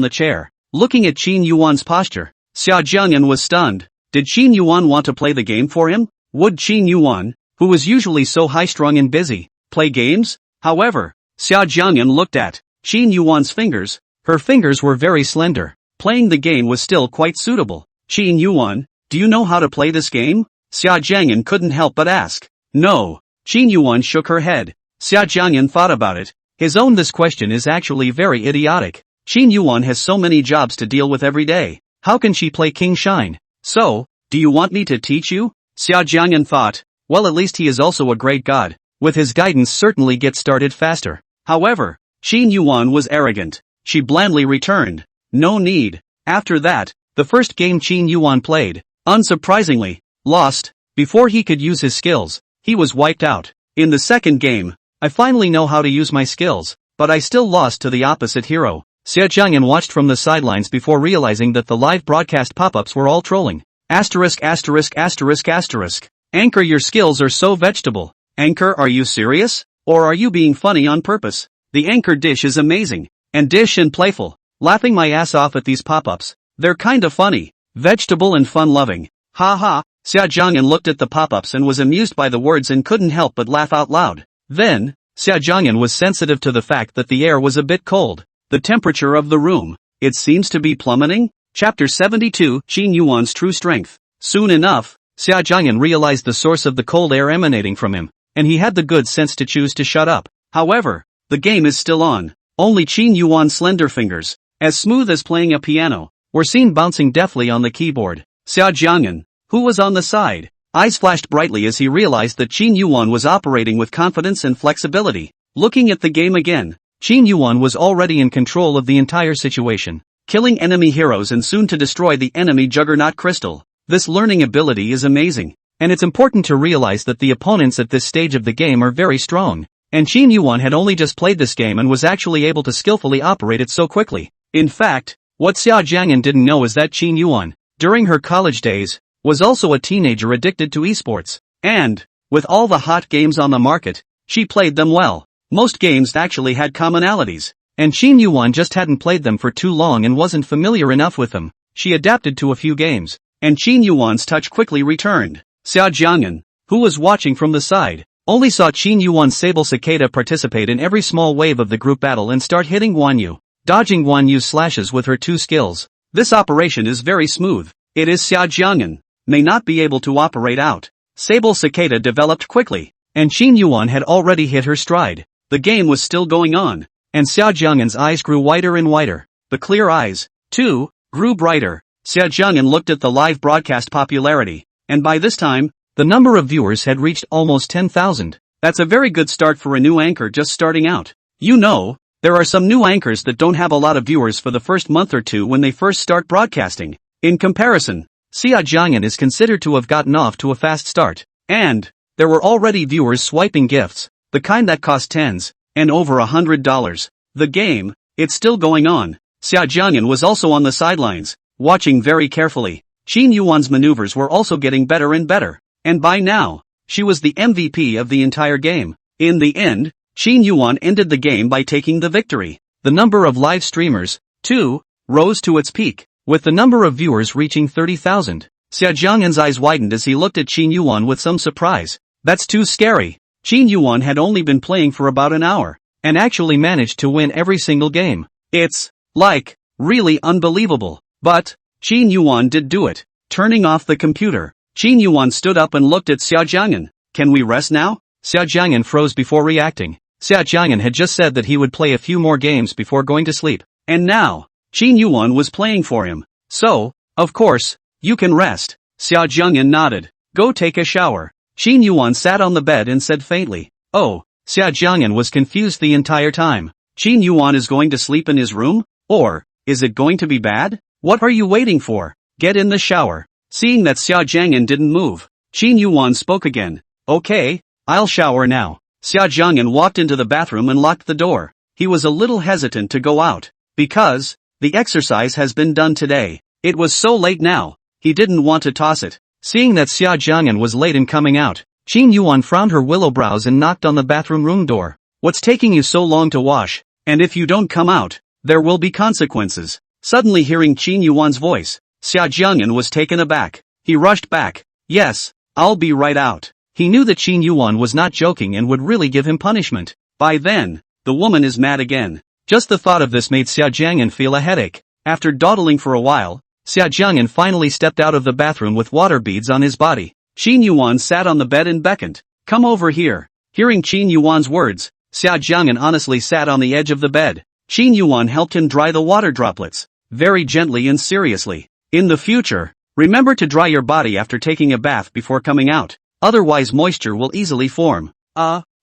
the chair. Looking at Qin Yuwan's posture, Xia Jiang'an was stunned. Did Qin Yuwan want to play the game for him? Would Qin Yuwan, who was usually so high-strung and busy, play games? However, Xia Jiang'an looked at Qin Yuwan's fingers. Her fingers were very slender. Playing the game was still quite suitable. Qin Yuwan, do you know how to play this game? Xia Jiang'an couldn't help but ask. No. Qin Yuwan shook her head. Xia Jiang'an thought about it. This question is actually very idiotic. Qin Yuwan has so many jobs to deal with every day. How can she play King Shine? So, do you want me to teach you? Xia Jiang'an thought. Well, at least he is also a great god. With his guidance certainly get started faster. However, Qin Yuwan was arrogant. She blandly returned. No need. After that, the first game Qin Yuwan played, unsurprisingly, Lost. Before he could use his skills, he was wiped out. In the second game, I finally know how to use my skills, but I still lost to the opposite hero. Xia Jiang'an watched from the sidelines before realizing that the live broadcast pop-ups were all trolling. Asterisk asterisk asterisk asterisk. Anchor, your skills are so vegetable. Anchor, are you serious? Or are you being funny on purpose? The anchor dish is amazing. And dish and playful. Laughing my ass off at these pop-ups. They're kinda funny. Vegetable and fun-loving. Ha ha. Xia Jiang'an looked at the pop-ups and was amused by the words and couldn't help but laugh out loud. Then, Xia Jiang'an was sensitive to the fact that the air was a bit cold. The temperature of the room, it seems to be plummeting? Chapter 72, Qin Yuan's True Strength. Soon enough, Xia Jiang'an realized the source of the cold air emanating from him, and he had the good sense to choose to shut up. However, the game is still on. Only Qin Yuan's slender fingers, as smooth as playing a piano, were seen bouncing deftly on the keyboard. Xia Jiang'an, who was on the side, eyes flashed brightly as he realized that Qin Yuan was operating with confidence and flexibility. Looking at the game again, Qin Yuan was already in control of the entire situation, killing enemy heroes and soon to destroy the enemy juggernaut crystal. This learning ability is amazing, and it's important to realize that the opponents at this stage of the game are very strong, and Qin Yuan had only just played this game and was actually able to skillfully operate it so quickly. In fact, what Xia Jiang'an didn't know is that Qin Yuan, during her college days, was also a teenager addicted to esports, and, with all the hot games on the market, she played them well. Most games actually had commonalities, and Qin Yuan just hadn't played them for too long and wasn't familiar enough with them. She adapted to a few games, and Qin Yuan's touch quickly returned. Xia Jiang'an, who was watching from the side, only saw Qin Yuan's Sable Cicada participate in every small wave of the group battle and start hitting Guan Yu, dodging Guan Yu's slashes with her two skills. This operation is very smooth. It is Xia Jiang'an may not be able to operate out. Sable Cicada developed quickly, and Qin Yuan had already hit her stride. The game was still going on, and Xia Jiang'an's eyes grew wider and wider. The clear eyes, too, grew brighter. Xia Jiang'an looked at the live broadcast popularity, and by this time, the number of viewers had reached almost 10,000. That's a very good start for a new anchor just starting out. You know, there are some new anchors that don't have a lot of viewers for the first month or two when they first start broadcasting. In comparison, Xia Jiang'an is considered to have gotten off to a fast start, and there were already viewers swiping gifts. The kind that cost tens, and over $100. The game, it's still going on. Xia Jiang'an was also on the sidelines, watching very carefully. Qin Yuan's maneuvers were also getting better and better, and by now, she was the MVP of the entire game. In the end, Qin Yuan ended the game by taking the victory. The number of live streamers, too, rose to its peak, with the number of viewers reaching 30,000. Xia Jiang'an's eyes widened as he looked at Qin Yuan with some surprise. That's too scary. Qin Yuan had only been playing for about an hour, and actually managed to win every single game. It's, like, really unbelievable. But, Qin Yuan did do it. Turning off the computer, Qin Yuan stood up and looked at Xia Jiang'an. Can we rest now? Xia Jiang'an froze before reacting. Xia Jiang'an had just said that he would play a few more games before going to sleep. And now, Qin Yuan was playing for him. So, of course, you can rest. Xia Jiang'an nodded. Go take a shower. Qin Yuan sat on the bed and said faintly, "Oh." Xia Jiang'an was confused the entire time. Qin Yuan is going to sleep in his room? Or, is it going to be bad? What are you waiting for? Get in the shower. Seeing that Xia Jiang'an didn't move, Qin Yuan spoke again. Okay, I'll shower now. Xia Jiang'an walked into the bathroom and locked the door. He was a little hesitant to go out, because the exercise has been done today. It was so late now, he didn't want to toss it. Seeing that Xia Jiang'an was late in coming out, Qin Yuan frowned her willow brows and knocked on the bathroom room door. What's taking you so long to wash? And if you don't come out, there will be consequences. Suddenly hearing Qin Yuan's voice, Xia Jiang'an was taken aback. He rushed back. Yes, I'll be right out. He knew that Qin Yuan was not joking and would really give him punishment. By then, the woman is mad again. Just the thought of this made Xia Jiang'an feel a headache. After dawdling for a while, Xia Jiang'an finally stepped out of the bathroom with water beads on his body. Qin Yuan sat on the bed and beckoned. Come over here. Hearing Qin Yuan's words, Xia Jiang'an honestly sat on the edge of the bed. Qin Yuan helped him dry the water droplets, very gently and seriously. In the future, remember to dry your body after taking a bath before coming out. Otherwise moisture will easily form.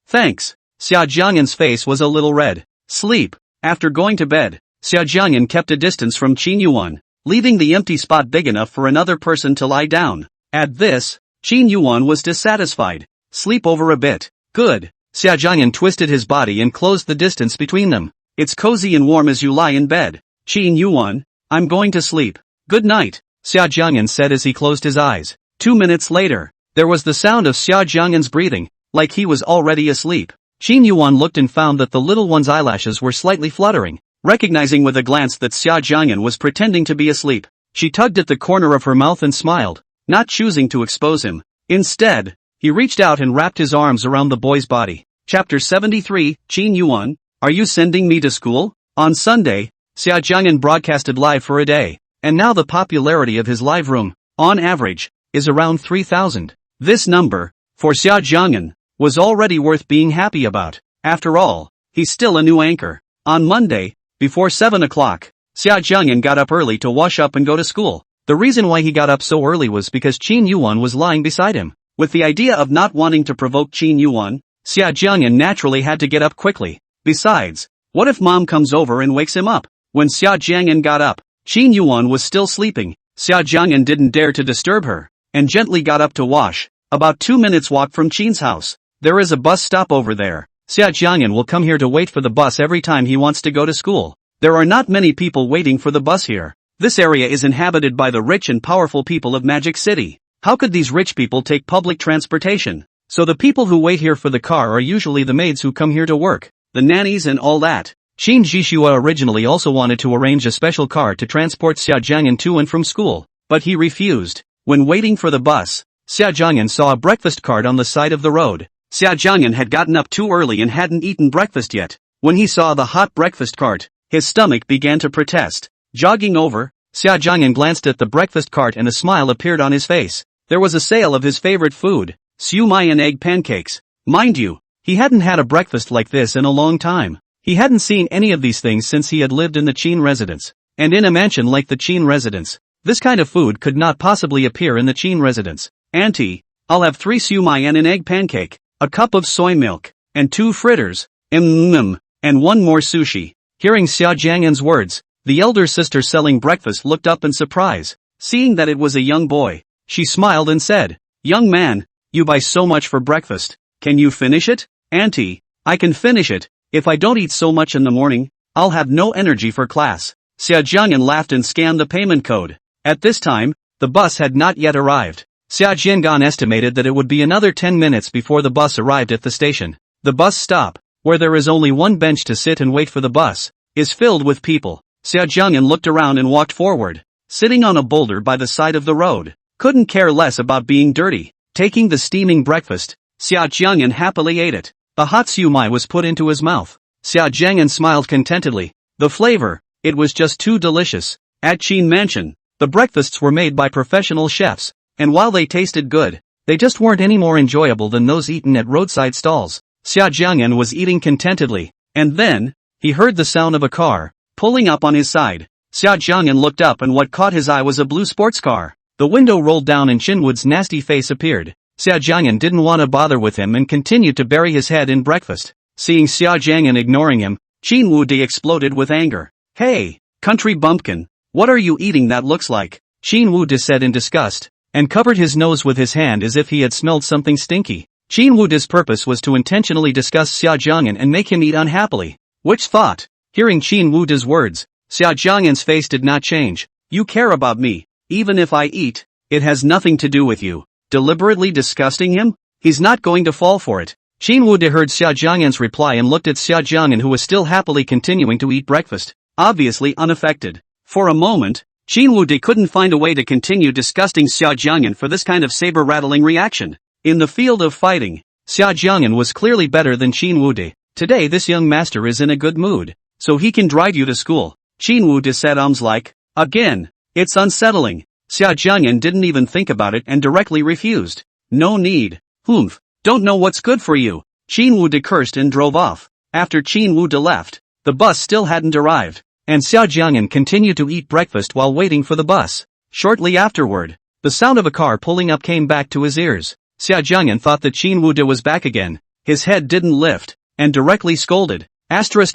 Thanks. Xia Jiang'an's face was a little red. Sleep. After going to bed, Xia Jiang'an kept a distance from Qin Yuan, leaving the empty spot big enough for another person to lie down. At this, Qin Yuwan was dissatisfied. Sleep over a bit. Good. Xia Jiang'an twisted his body and closed the distance between them. It's cozy and warm as you lie in bed. Qin Yuwan, I'm going to sleep. Good night, Xia Jiang'an said as he closed his eyes. 2 minutes later, there was the sound of Xia Jiang'an's breathing, like he was already asleep. Qin Yuwan looked and found that the little one's eyelashes were slightly fluttering. Recognizing with a glance that Xia Jiang'an was pretending to be asleep, she tugged at the corner of her mouth and smiled, not choosing to expose him. Instead, he reached out and wrapped his arms around the boy's body. Chapter 73, Qin Yuwan, are you sending me to school? On Sunday, Xia Jiang'an broadcasted live for a day, and now the popularity of his live room, on average, is around 3,000. This number, for Xia Jiang'an, was already worth being happy about. After all, he's still a new anchor. On Monday, before 7 o'clock, Xia Jiang'an got up early to wash up and go to school. The reason why he got up so early was because Qin Yuwan was lying beside him. With the idea of not wanting to provoke Qin Yuwan, Xia Jiang'an naturally had to get up quickly. Besides, what if mom comes over and wakes him up? When Xia Jiang'an got up, Qin Yuwan was still sleeping. Xia Jiang'an didn't dare to disturb her, and gently got up to wash. About 2 minutes walk from Qin's house. There is a bus stop over there. Xia Jiang'an will come here to wait for the bus every time he wants to go to school. There are not many people waiting for the bus here. This area is inhabited by the rich and powerful people of Magic City. How could these rich people take public transportation? So the people who wait here for the car are usually the maids who come here to work, the nannies and all that. Qin Jishua originally also wanted to arrange a special car to transport Xia Jiang'an to and from school, but he refused. When waiting for the bus, Xia Jiang'an saw a breakfast cart on the side of the road. Xia Jiang'an had gotten up too early and hadn't eaten breakfast yet. When he saw the hot breakfast cart, his stomach began to protest. Jogging over, Xia Jiang'an glanced at the breakfast cart and a smile appeared on his face. There was a sale of his favorite food, siumai and egg pancakes. Mind you, he hadn't had a breakfast like this in a long time. He hadn't seen any of these things since he had lived in the Qin residence. And in a mansion like the Qin residence, this kind of food could not possibly appear in the Qin residence. Auntie, I'll have 3 siumai and an egg pancake, a cup of soy milk, and 2 fritters, and 1 more sushi. Hearing Xia Jiang'an's words, the elder sister selling breakfast looked up in surprise. Seeing that it was a young boy, she smiled and said, "Young man, you buy so much for breakfast. Can you finish it?" "Auntie, I can finish it. If I don't eat so much in the morning, I'll have no energy for class." Xia Jiang'an laughed and scanned the payment code. At this time, the bus had not yet arrived. Xia Jiang'an estimated that it would be another 10 minutes before the bus arrived at the station. The bus stop, where there is only one bench to sit and wait for the bus, is filled with people. Xia Jiang'an looked around and walked forward. Sitting on a boulder by the side of the road, couldn't care less about being dirty. Taking the steaming breakfast, Xia Jiang'an happily ate it. The hot siumai was put into his mouth. Xia Jiang'an smiled contentedly. The flavor, it was just too delicious. At Qin Mansion, the breakfasts were made by professional chefs, and while they tasted good, they just weren't any more enjoyable than those eaten at roadside stalls. Xia Jiang'an was eating contentedly, and then, he heard the sound of a car, pulling up on his side. Xia Jiang'an looked up and what caught his eye was a blue sports car. The window rolled down and Chinwood's nasty face appeared. Xia Jiang'an didn't want to bother with him and continued to bury his head in breakfast. Seeing Xia Jiang'an ignoring him, Chinwood exploded with anger. "Hey, country bumpkin, what are you eating that looks like?" Chinwood said in disgust, and covered his nose with his hand as if he had smelled something stinky. Chinwood's purpose was to intentionally disgust Xia Jiang'an and make him eat unhappily. Which thought? Hearing Chinwood's words, Xia Jiang'an's face did not change. "You care about me, even if I eat, it has nothing to do with you." Deliberately disgusting him? He's not going to fall for it. Chinwood heard Xia Jiang'an's reply and looked at Xia Jiang'an, who was still happily continuing to eat breakfast, obviously unaffected. For a moment, Chinwood couldn't find a way to continue disgusting Xia Jiang'an for this kind of saber-rattling reaction. In the field of fighting, Xia Jiang'an was clearly better than Chinwood. Today this young master is in a good mood, so he can drive you to school. Chinwood said like, again, it's unsettling. Xia Jiang'an didn't even think about it and directly refused. "No need. Humph, don't know what's good for you." Chinwood cursed and drove off. After Chinwood left, the bus still hadn't arrived, and Xia Jiang'an continued to eat breakfast while waiting for the bus. Shortly afterward, the sound of a car pulling up came back to his ears. Xia Jiang'an thought that Chinwood was back again. His head didn't lift, and directly scolded. Your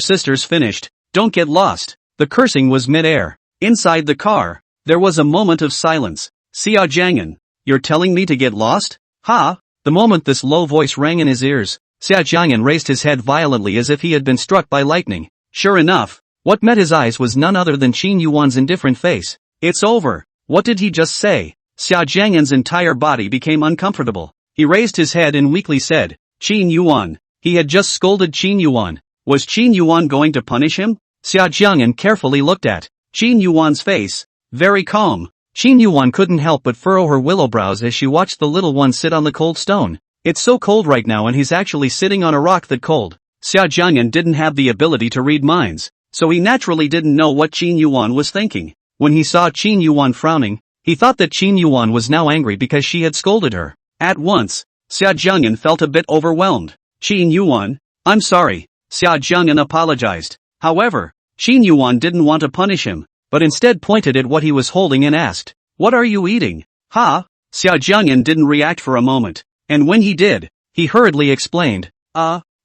sister's finished. Don't get lost. The cursing was mid-air. Inside the car, there was a moment of silence. Xia Jiang'an, You're telling me to get lost? Ha! The moment this low voice rang in his ears, Xia Jiang'an raised his head violently as if he had been struck by lightning. Sure enough, what met his eyes was none other than Qin Yuan's indifferent face. It's over. What did he just say? Xia Jiang'an's entire body became uncomfortable. He raised his head and weakly said, Qin Yuan. He had just scolded Qin Yuan. Was Qin Yuan going to punish him? Xia Jiang'an carefully looked at Qin Yuan's face. Very calm. Qin Yuan couldn't help but furrow her willow brows as she watched the little one sit on the cold stone. It's so cold right now and he's actually sitting on a rock that cold. Xia Jiang'an didn't have the ability to read minds, so he naturally didn't know what Qin Yuan was thinking. When he saw Qin Yuan frowning, he thought that Qin Yuan was now angry because she had scolded her. At once, Xia Jiang'an felt a bit overwhelmed. Qin Yuan, I'm sorry. Xia Jiang'an apologized. However, Qin Yuan didn't want to punish him, but instead pointed at what he was holding and asked, What are you eating? Ha? Xia Jiang'an didn't react for a moment, and when he did, he hurriedly explained,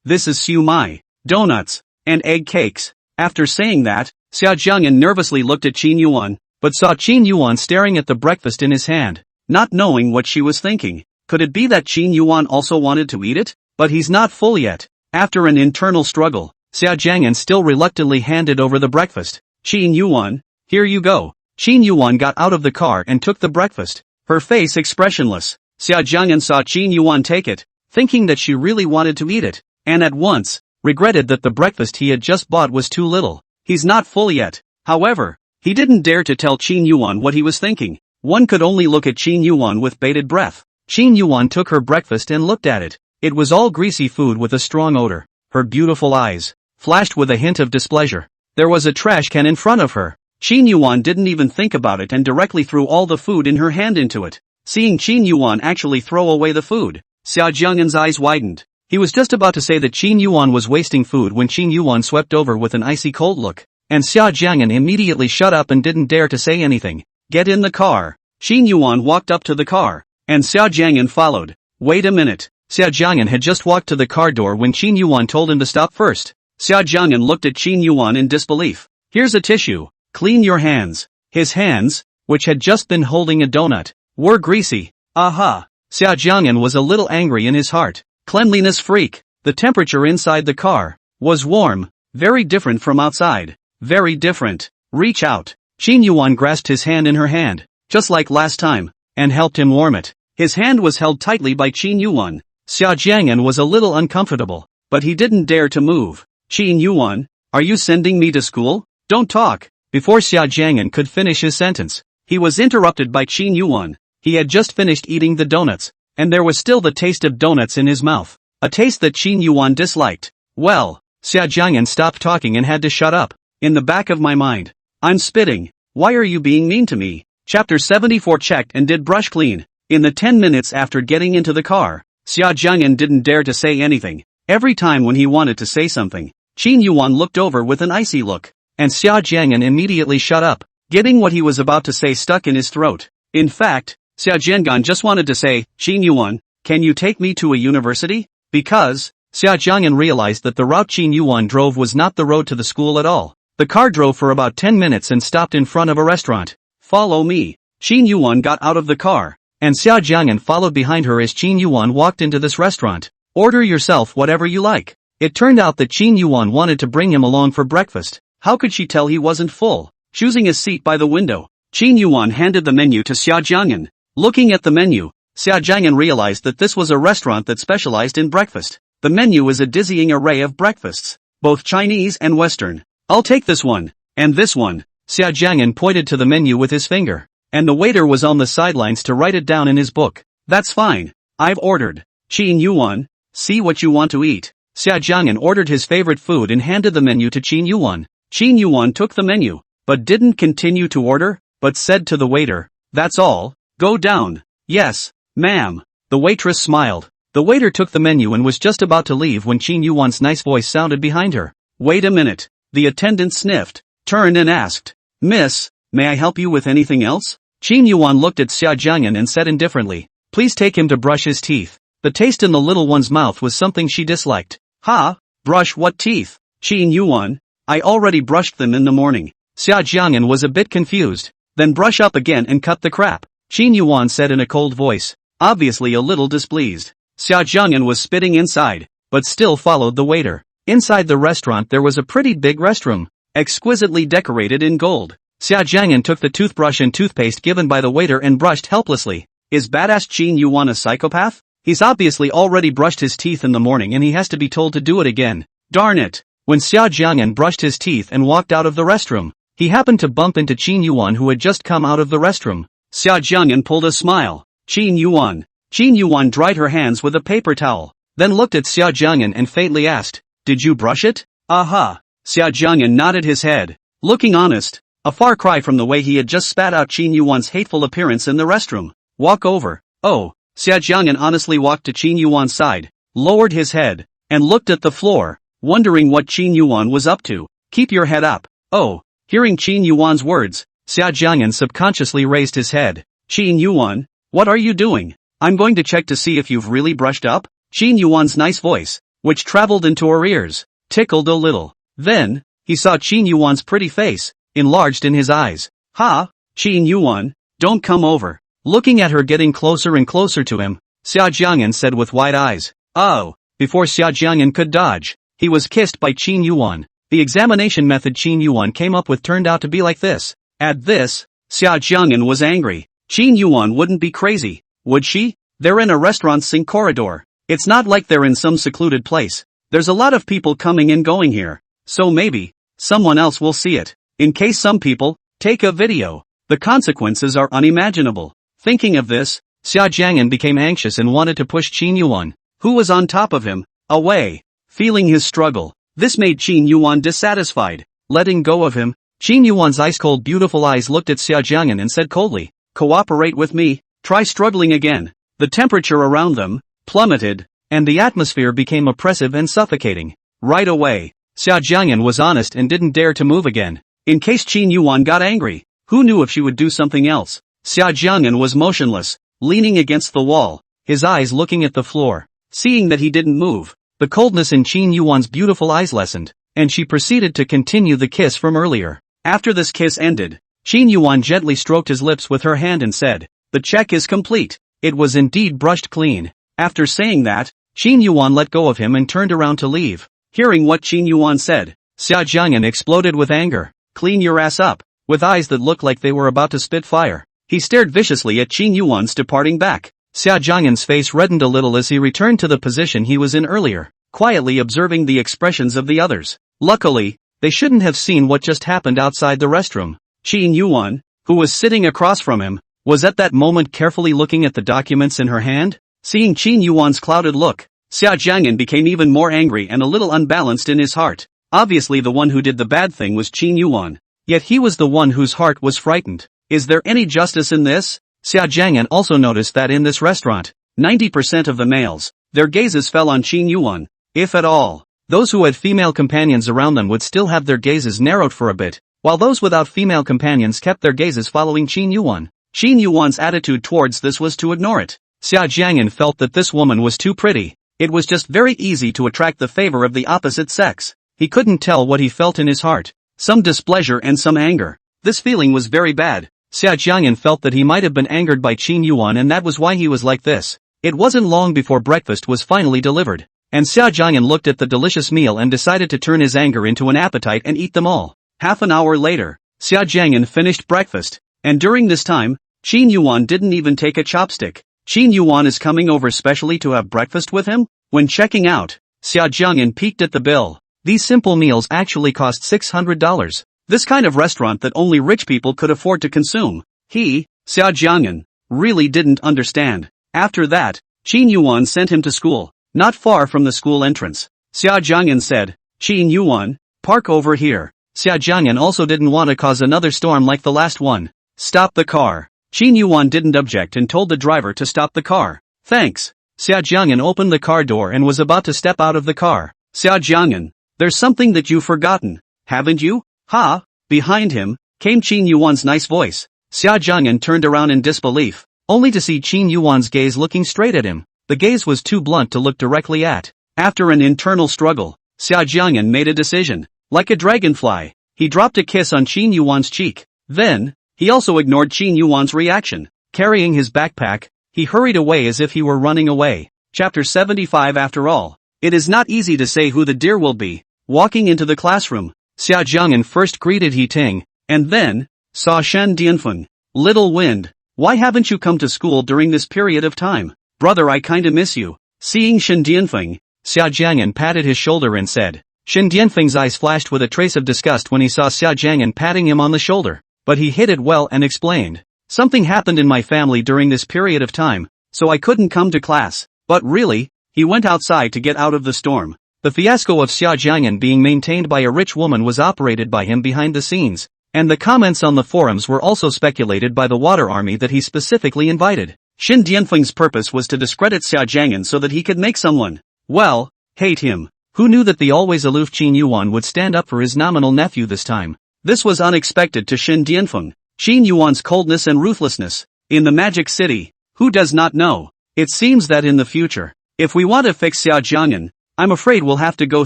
this is siu mai, donuts, and egg cakes. After saying that, Xia Jiang'an nervously looked at Qin Yuan, but saw Qin Yuan staring at the breakfast in his hand, not knowing what she was thinking. Could it be that Qin Yuan also wanted to eat it? But he's not full yet. After an internal struggle, Xia Jiang'an still reluctantly handed over the breakfast. Qin Yuan, here you go. Qin Yuan got out of the car and took the breakfast, her face expressionless. Xia Jiang'an saw Qin Yuan take it, thinking that she really wanted to eat it, and at once, regretted that the breakfast he had just bought was too little. He's not full yet. However, he didn't dare to tell Qin Yuan what he was thinking. One could only look at Qin Yuan with bated breath. Qin Yuan took her breakfast and looked at it. It was all greasy food with a strong odor. Her beautiful eyes flashed with a hint of displeasure. There was a trash can in front of her. Qin Yuan didn't even think about it and directly threw all the food in her hand into it. Seeing Qin Yuan actually throw away the food, Xia Jiang'an's eyes widened. He was just about to say that Qin Yuan was wasting food when Qin Yuan swept over with an icy cold look, and Xia Jiang'an immediately shut up and didn't dare to say anything. Get in the car. Qin Yuan walked up to the car, and Xia Jiang'an followed. Wait a minute. Xia Jiang'an had just walked to the car door when Qin Yuan told him to stop first. Xia Jiang'an looked at Qin Yuan in disbelief. Here's a tissue. Clean your hands. His hands, which had just been holding a donut, were greasy. Aha. Xia Jiang'an was a little angry in his heart. Cleanliness freak. The temperature inside the car was warm, very different from outside. Very different. Reach out. Qin Yuan grasped his hand in her hand, just like last time, and helped him warm it. His hand was held tightly by Qin Yuan. Xia Jiang'an was a little uncomfortable, but he didn't dare to move. Qin Yuan, are you sending me to school? Don't talk. Before Xia Jiang'an could finish his sentence, he was interrupted by Qin Yuan. He had just finished eating the donuts, and there was still the taste of donuts in his mouth, a taste that Qin Yuan disliked. Well, Xia Jiang'an stopped talking and had to shut up. In the back of my mind, I'm spitting. Why are you being mean to me? Chapter 74. Checked and did brush clean. In the 10 minutes after getting into the car, Xia Jiang'an didn't dare to say anything. Every time when he wanted to say something, Qin Yuan looked over with an icy look, and Xia Jiang'an immediately shut up, getting what he was about to say stuck in his throat. In fact, Xia Jiang'an just wanted to say, Qin Yuan, can you take me to a university? Because, Xia Jiang'an realized that the route Qin Yuan drove was not the road to the school at all. The car drove for about 10 minutes and stopped in front of a restaurant. Follow me. Qin Yuan got out of the car, and Xia Jiang'an followed behind her as Qin Yuan walked into this restaurant. Order yourself whatever you like. It turned out that Qin Yuan wanted to bring him along for breakfast. How could she tell he wasn't full? Choosing a seat by the window, Qin Yuan handed the menu to Xia Jiang'an. Looking at the menu, Xia Jiang'an realized that this was a restaurant that specialized in breakfast. The menu is a dizzying array of breakfasts, both Chinese and Western. I'll take this one, and this one. Xia Jiang'an pointed to the menu with his finger, and the waiter was on the sidelines to write it down in his book. That's fine. I've ordered. Qin Yuan, see what you want to eat. Xia Jiang'an ordered his favorite food and handed the menu to Qin Yuan. Qin Yuan took the menu, but didn't continue to order, but said to the waiter, that's all, go down. Yes, ma'am. The waitress smiled. The waiter took the menu and was just about to leave when Qin Yuan's nice voice sounded behind her. Wait a minute. The attendant sniffed, turned and asked, Miss, may I help you with anything else? Qin Yuan looked at Xia Jiang'an and said indifferently, please take him to brush his teeth. The taste in the little one's mouth was something she disliked. Ha? Brush what teeth? Qin Yuan, I already brushed them in the morning. Xia Jiang'an was a bit confused. Then brush up again and cut the crap. Qin Yuwan said in a cold voice, obviously a little displeased. Xia Jiang'an was spitting inside, but still followed the waiter. Inside the restaurant there was a pretty big restroom, exquisitely decorated in gold. Xia Jiang'an took the toothbrush and toothpaste given by the waiter and brushed helplessly. Is badass Qin Yuwan a psychopath? He's obviously already brushed his teeth in the morning and he has to be told to do it again. Darn it. When Xia Jiang'an brushed his teeth and walked out of the restroom, he happened to bump into Qin Yuwan who had just come out of the restroom. Xia Jiang'an pulled a smile. Qin Yuwan. Qin Yuwan dried her hands with a paper towel, then looked at Xia Jiang'an and faintly asked, did you brush it? Aha. Xia Jiang'an nodded his head, looking honest, a far cry from the way he had just spat out Qin Yuwan's hateful appearance in the restroom. Walk over. Oh. Xia Jiang'an honestly walked to Qin Yuwan's side, lowered his head, and looked at the floor, wondering what Qin Yuwan was up to. Keep your head up. Oh. Hearing Qin Yuwan's words, Xia Jiang'an subconsciously raised his head. Qin Yuwan, what are you doing? I'm going to check to see if you've really brushed up. Qin Yuwan's nice voice, which traveled into her ears, tickled a little. Then, he saw Qin Yuwan's pretty face, enlarged in his eyes. Ha! Qin Yuwan, don't come over. Looking at her getting closer and closer to him, Xia Jiang'an said with wide eyes. Oh! Before Xia Jiang'an could dodge, he was kissed by Qin Yuwan. The examination method Qin Yuwan came up with turned out to be like this. At this, Xia Jiang'an was angry. Qin Yuwan wouldn't be crazy, would she? They're in a restaurant sink corridor. It's not like they're in some secluded place. There's a lot of people coming and going here. So maybe, someone else will see it. In case some people take a video, the consequences are unimaginable. Thinking of this, Xia Jiang'an became anxious and wanted to push Qin Yuwan, who was on top of him, away. Feeling his struggle, this made Qin Yuwan dissatisfied. Letting go of him, Qin Yuwan's ice-cold beautiful eyes looked at Xia Jiang'an and said coldly, cooperate with me, try struggling again. The temperature around them plummeted, and the atmosphere became oppressive and suffocating. Right away, Xia Jiang'an was honest and didn't dare to move again. In case Qin Yuwan got angry, who knew if she would do something else? Xia Jiang'an was motionless, leaning against the wall, his eyes looking at the floor. Seeing that he didn't move, the coldness in Qin Yuwan's beautiful eyes lessened, and she proceeded to continue the kiss from earlier. After this kiss ended, Qin Yuwan gently stroked his lips with her hand and said, the check is complete. It was indeed brushed clean. After saying that, Qin Yuwan let go of him and turned around to leave. Hearing what Qin Yuwan said, Xia Jiang'an exploded with anger. Clean your ass up. With eyes that looked like they were about to spit fire, he stared viciously at Qin Yuwan's departing back. Xia Jiang'an's face reddened a little as he returned to the position he was in earlier, quietly observing the expressions of the others. Luckily, they shouldn't have seen what just happened outside the restroom. Qin Yuwan, who was sitting across from him, was at that moment carefully looking at the documents in her hand. Seeing Qin Yuwan's clouded look, Xia Jiang'an became even more angry and a little unbalanced in his heart. Obviously the one who did the bad thing was Qin Yuwan. Yet he was the one whose heart was frightened. Is there any justice in this? Xia Jiang'an also noticed that in this restaurant, 90% of the males, their gazes fell on Qin Yuwan, if at all. Those who had female companions around them would still have their gazes narrowed for a bit, while those without female companions kept their gazes following Qin Yuwan. Qin Yuwan's attitude towards this was to ignore it. Xia Jiang'an felt that this woman was too pretty. It was just very easy to attract the favor of the opposite sex. He couldn't tell what he felt in his heart. Some displeasure and some anger. This feeling was very bad. Xia Jiang'an felt that he might have been angered by Qin Yuwan and that was why he was like this. It wasn't long before breakfast was finally delivered, and Xia Jiang'an looked at the delicious meal and decided to turn his anger into an appetite and eat them all. Half an hour later, Xia Jiang'an finished breakfast, and during this time, Qin Yuwan didn't even take a chopstick. Qin Yuwan is coming over specially to have breakfast with him? When checking out, Xia Jiang'an peeked at the bill. These simple meals actually cost $600. This kind of restaurant that only rich people could afford to consume. Xia Jiang'an, really didn't understand. After that, Qin Yuwan sent him to school, not far from the school entrance. Xia Jiang'an said, Qin Yuwan, park over here. Xia Jiang'an also didn't want to cause another storm like the last one. Stop the car. Qin Yuwan didn't object and told the driver to stop the car. Thanks. Xia Jiang'an opened the car door and was about to step out of the car. Xia Jiang'an, there's something that you've forgotten, haven't you? Ha! Behind him, came Qin Yuwan's nice voice. Xia Jiang'an turned around in disbelief, only to see Qin Yuwan's gaze looking straight at him. The gaze was too blunt to look directly at. After an internal struggle, Xia Jiang'an made a decision. Like a dragonfly, he dropped a kiss on Qin Yuwan's cheek. Then, he also ignored Qin Yuwan's reaction. Carrying his backpack, he hurried away as if he were running away. Chapter 75. After all, it is not easy to say who the dear will be. Walking into the classroom, Xia Jiang'an first greeted He Ting, and then saw Shen Dianfeng. Little wind, why haven't you come to school during this period of time? Brother, I kinda miss you. Seeing Shen Dianfeng, Xia Jiang'an patted his shoulder and said. Shen Dianfeng's eyes flashed with a trace of disgust when he saw Xia Jiang'an patting him on the shoulder, but he hid it well and explained. Something happened in my family during this period of time, so I couldn't come to class. But really, he went outside to get out of the storm. The fiasco of Xia Jiang'an being maintained by a rich woman was operated by him behind the scenes, and the comments on the forums were also speculated by the water army that he specifically invited. Shen Dianfeng's purpose was to discredit Xia Jiang'an so that he could make someone, well, hate him. Who knew that the always aloof Qin Yuwan would stand up for his nominal nephew this time? This was unexpected to Shen Dianfeng. Qin Yuan's coldness and ruthlessness. In the Magic City, who does not know? It seems that in the future, if we want to fix Xia Jiang'an, I'm afraid we'll have to go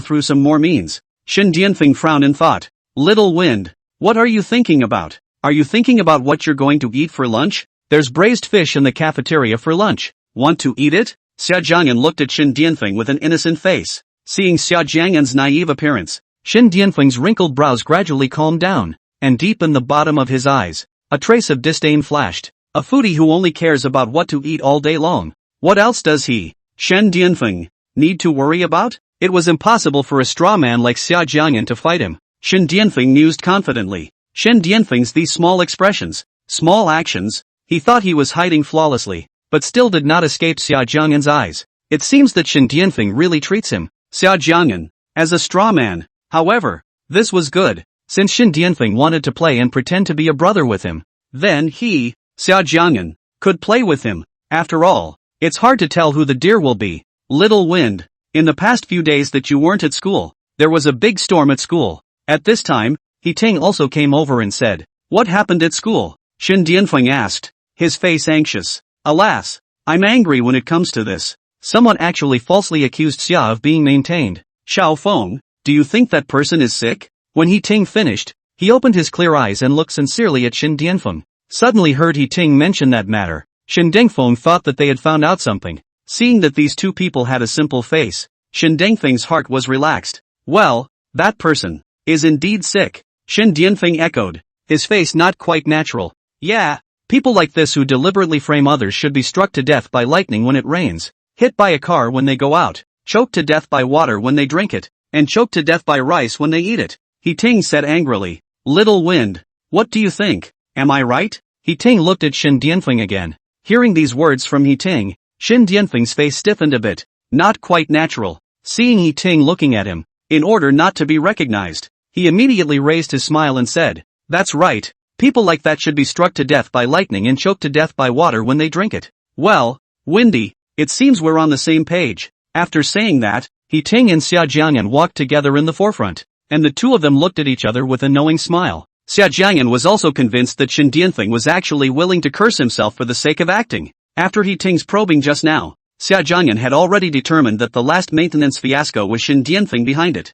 through some more means. Shen Dianfeng frowned and thought. Little wind, what are you thinking about? Are you thinking about what you're going to eat for lunch? There's braised fish in the cafeteria for lunch. Want to eat it? Xia Jiang'an looked at Shen Dianfeng with an innocent face. Seeing Xia Jiang'an's naive appearance, Shen Dianfeng's wrinkled brows gradually calmed down, and deep in the bottom of his eyes, a trace of disdain flashed. A foodie who only cares about what to eat all day long. What else does he, Shen Dianfeng, need to worry about? It was impossible for a straw man like Xia Jiang'an to fight him. Shen Dianfeng mused confidently. Shen Dianfeng's these small expressions, small actions, he thought he was hiding flawlessly, but still did not escape Xia Jiang'an's eyes. It seems that Shen Dianfeng really treats him, Xia Jiang'an, as a straw man. However, this was good, since Shen Dianfeng wanted to play and pretend to be a brother with him. Then he, Xia Jiang'an, could play with him. After all, it's hard to tell who the dear will be. Little wind, in the past few days that you weren't at school, there was a big storm at school. At this time, He Ting also came over and said, what happened at school? Shen Dianfeng asked, his face anxious. Alas, I'm angry when it comes to this. Someone actually falsely accused Xia of being maintained. Xiao Feng, do you think that person is sick? When He Ting finished, he opened his clear eyes and looked sincerely at Shen Dianfeng. Suddenly heard He Ting mention that matter. Shen Dianfeng thought that they had found out something. Seeing that these two people had a simple face, Shen Dianfeng's heart was relaxed. Well, that person is indeed sick. Shen Dianfeng echoed, his face not quite natural. Yeah, people like this who deliberately frame others should be struck to death by lightning when it rains, hit by a car when they go out, choked to death by water when they drink it, and choked to death by rice when they eat it. He Ting said angrily. Little wind, what do you think? Am I right? He Ting looked at Shen Dianfeng again. Hearing these words from He Ting, Shen Dianfeng's face stiffened a bit. Not quite natural. Seeing He Ting looking at him, in order not to be recognized, he immediately raised his smile and said, that's right, people like that should be struck to death by lightning and choked to death by water when they drink it. Well, Windy, it seems we're on the same page. After saying that, He Ting and Xia Jiang'an walked together in the forefront, and the two of them looked at each other with a knowing smile. Xia Jiang'an was also convinced that Shen Dianfeng was actually willing to curse himself for the sake of acting. After He Ting's probing just now, Xia Jiang'an had already determined that the last maintenance fiasco was Shen Dianfeng behind it.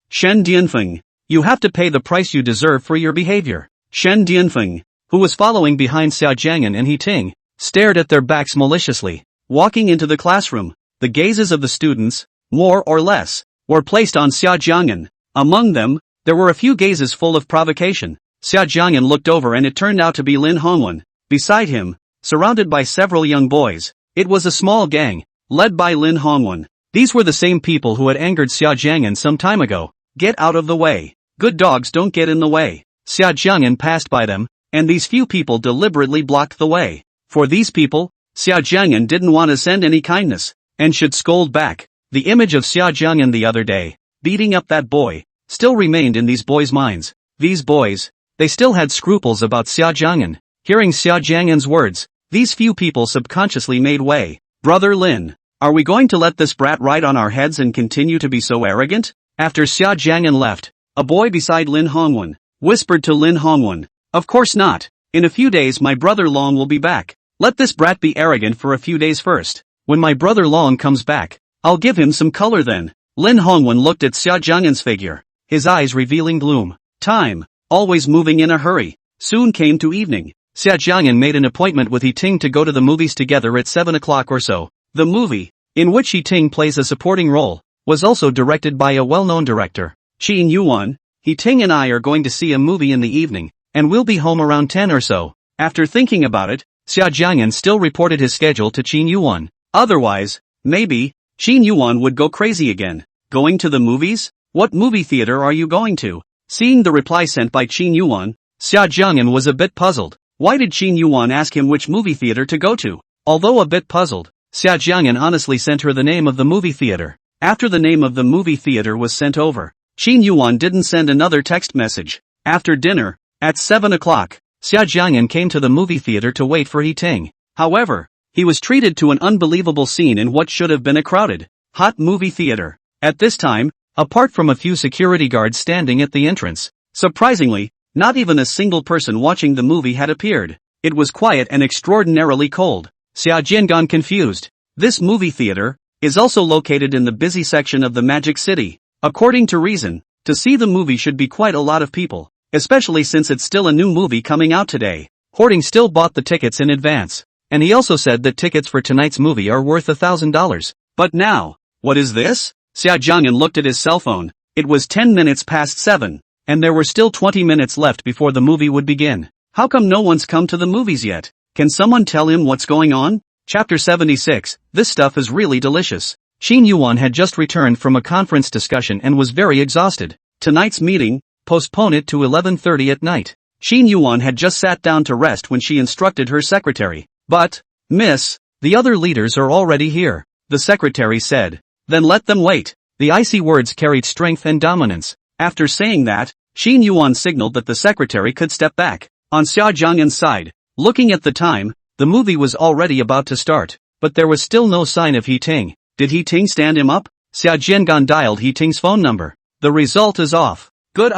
Shen Dianfeng, you have to pay the price you deserve for your behavior. Shen Dianfeng, who was following behind Xia Jiang'an and He Ting, stared at their backs maliciously. Walking into the classroom, the gazes of the students, more or less, were placed on Xia Jiang'an. Among them, there were a few gazes full of provocation. Xia Jiang'an looked over and it turned out to be Lin Hongwen. Beside him, surrounded by several young boys, it was a small gang, led by Lin Hongwen. These were the same people who had angered Xia Jiang'an some time ago. Get out of the way. Good dogs don't get in the way. Xia Jiang'an passed by them, and these few people deliberately blocked the way. For these people, Xia Jiang'an didn't want to send any kindness, and should scold back. The image of Xia Jiang'an the other day, beating up that boy, still remained in these boys' minds. These boys, they still had scruples about Xia Jiang'an. Hearing Xia Jiang'an's words, these few people subconsciously made way. Brother Lin, are we going to let this brat ride on our heads and continue to be so arrogant? After Xia Jiang'an left, a boy beside Lin Hongwen whispered to Lin Hongwen, of course not. In a few days my brother Long will be back. Let this brat be arrogant for a few days first. When my brother Long comes back, I'll give him some color then. Lin Hongwen looked at Xia Jiang'an's figure, his eyes revealing gloom. Time, always moving in a hurry, soon came to evening. Xia Jiang'an made an appointment with Ting to go to the movies together at 7 o'clock or so. The movie, in which Ting plays a supporting role, was also directed by a well-known director, Qin Yuwan. Ting and I are going to see a movie in the evening, and we'll be home around 10 or so. After thinking about it, Xia Jiang'an still reported his schedule to Qin Yuwan. Otherwise, maybe, Qin Yuwan would go crazy again. Going to the movies? What movie theater are you going to? Seeing the reply sent by Qin Yuwan, Xia Jiang'an was a bit puzzled. Why did Qin Yuwan ask him which movie theater to go to? Although a bit puzzled, Xia Jiang'an honestly sent her the name of the movie theater. After the name of the movie theater was sent over, Qin Yuwan didn't send another text message. After dinner, at 7 o'clock, Xia Jiang'an came to the movie theater to wait for Ting. However, he was treated to an unbelievable scene in what should have been a crowded, hot movie theater. At this time, apart from a few security guards standing at the entrance, surprisingly, not even a single person watching the movie had appeared. It was quiet and extraordinarily cold. Xia Jiang'an confused. This movie theater is also located in the busy section of the Magic City. According to Reason, to see the movie should be quite a lot of people, especially since it's still a new movie coming out today. Hording still bought the tickets in advance, and he also said that tickets for tonight's movie are worth $1,000. But now, what is this? Xia Jiang'an looked at his cell phone. It was 10 minutes past 7. And there were still 20 minutes left before the movie would begin. How come no one's come to the movies yet? Can someone tell him what's going on? Chapter 76, This stuff is really delicious. Qin Yuwan had just returned from a conference discussion and was very exhausted. Tonight's meeting, postpone it to 11:30 at night. Qin Yuwan had just sat down to rest when she instructed her secretary. But, miss, the other leaders are already here, the secretary said. Then let them wait. The icy words carried strength and dominance. After saying that, Qin Yuwan signaled that the secretary could step back. On Xia Jiang'an's side, looking at the time, the movie was already about to start, but there was still no sign of Ting. Did Ting stand him up? Xia Jiang'an dialed Ting's phone number. The result is off. Good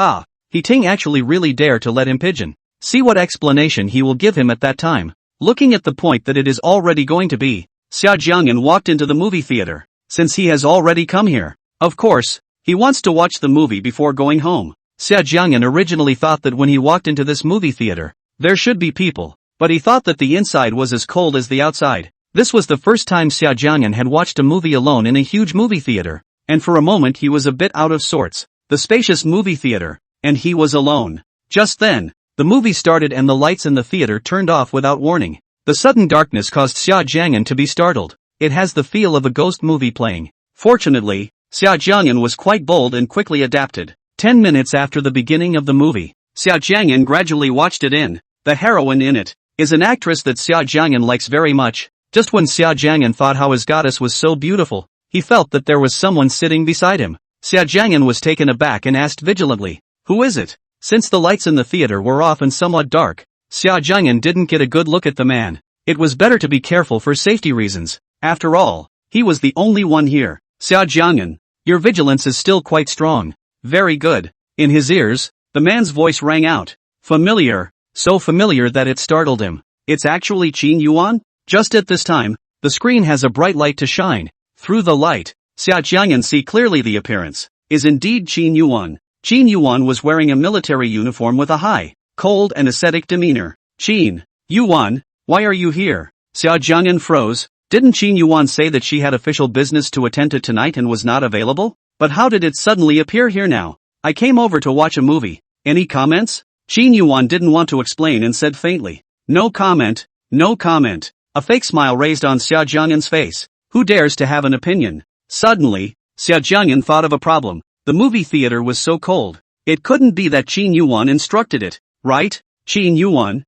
Ting actually really dare to let him pigeon. See what explanation he will give him at that time. Looking at the point that it is already going to be, Xia Jiang'an walked into the movie theater. Since he has already come here, of course, he wants to watch the movie before going home. Xia Jiang'an originally thought that when he walked into this movie theater, there should be people, but he thought that the inside was as cold as the outside. This was the first time Xia Jiang'an had watched a movie alone in a huge movie theater, and for a moment he was a bit out of sorts. The spacious movie theater, and he was alone. Just then, the movie started and the lights in the theater turned off without warning. The sudden darkness caused Xia Jiang'an to be startled. It has the feel of a ghost movie playing. Fortunately, Xia Jiang'an was quite bold and quickly adapted. 10 minutes after the beginning of the movie, Xia Jiang'an gradually watched it in. The heroine in it is an actress that Xia Jiang'an likes very much. Just when Xia Jiang'an thought how his goddess was so beautiful, he felt that there was someone sitting beside him. Xia Jiang'an was taken aback and asked vigilantly, "Who is it?" Since the lights in the theater were off and somewhat dark, Xia Jiang'an didn't get a good look at the man. It was better to be careful for safety reasons. After all, he was the only one here. Xia Jiang'an, your vigilance is still quite strong. Very good. In his ears, the man's voice rang out. Familiar, so familiar that it startled him. It's actually Qin Yuwan? Just at this time, the screen has a bright light to shine. Through the light, Xia Jiang'an see clearly the appearance is indeed Qin Yuwan. Qin Yuwan was wearing a military uniform with a high, cold and ascetic demeanor. Qin Yuwan, why are you here? Xia Jiang'an froze. Didn't Qin Yuwan say that she had official business to attend to tonight and was not available? But how did it suddenly appear here now? I came over to watch a movie. Any comments? Qin Yuwan didn't want to explain and said faintly. No comment, no comment. A fake smile raised on Xia Jiang'an's face. Who dares to have an opinion? Suddenly, Xia Jiang'an thought of a problem. The movie theater was so cold. It couldn't be that Qin Yuwan instructed it, right? Qin Yuwan,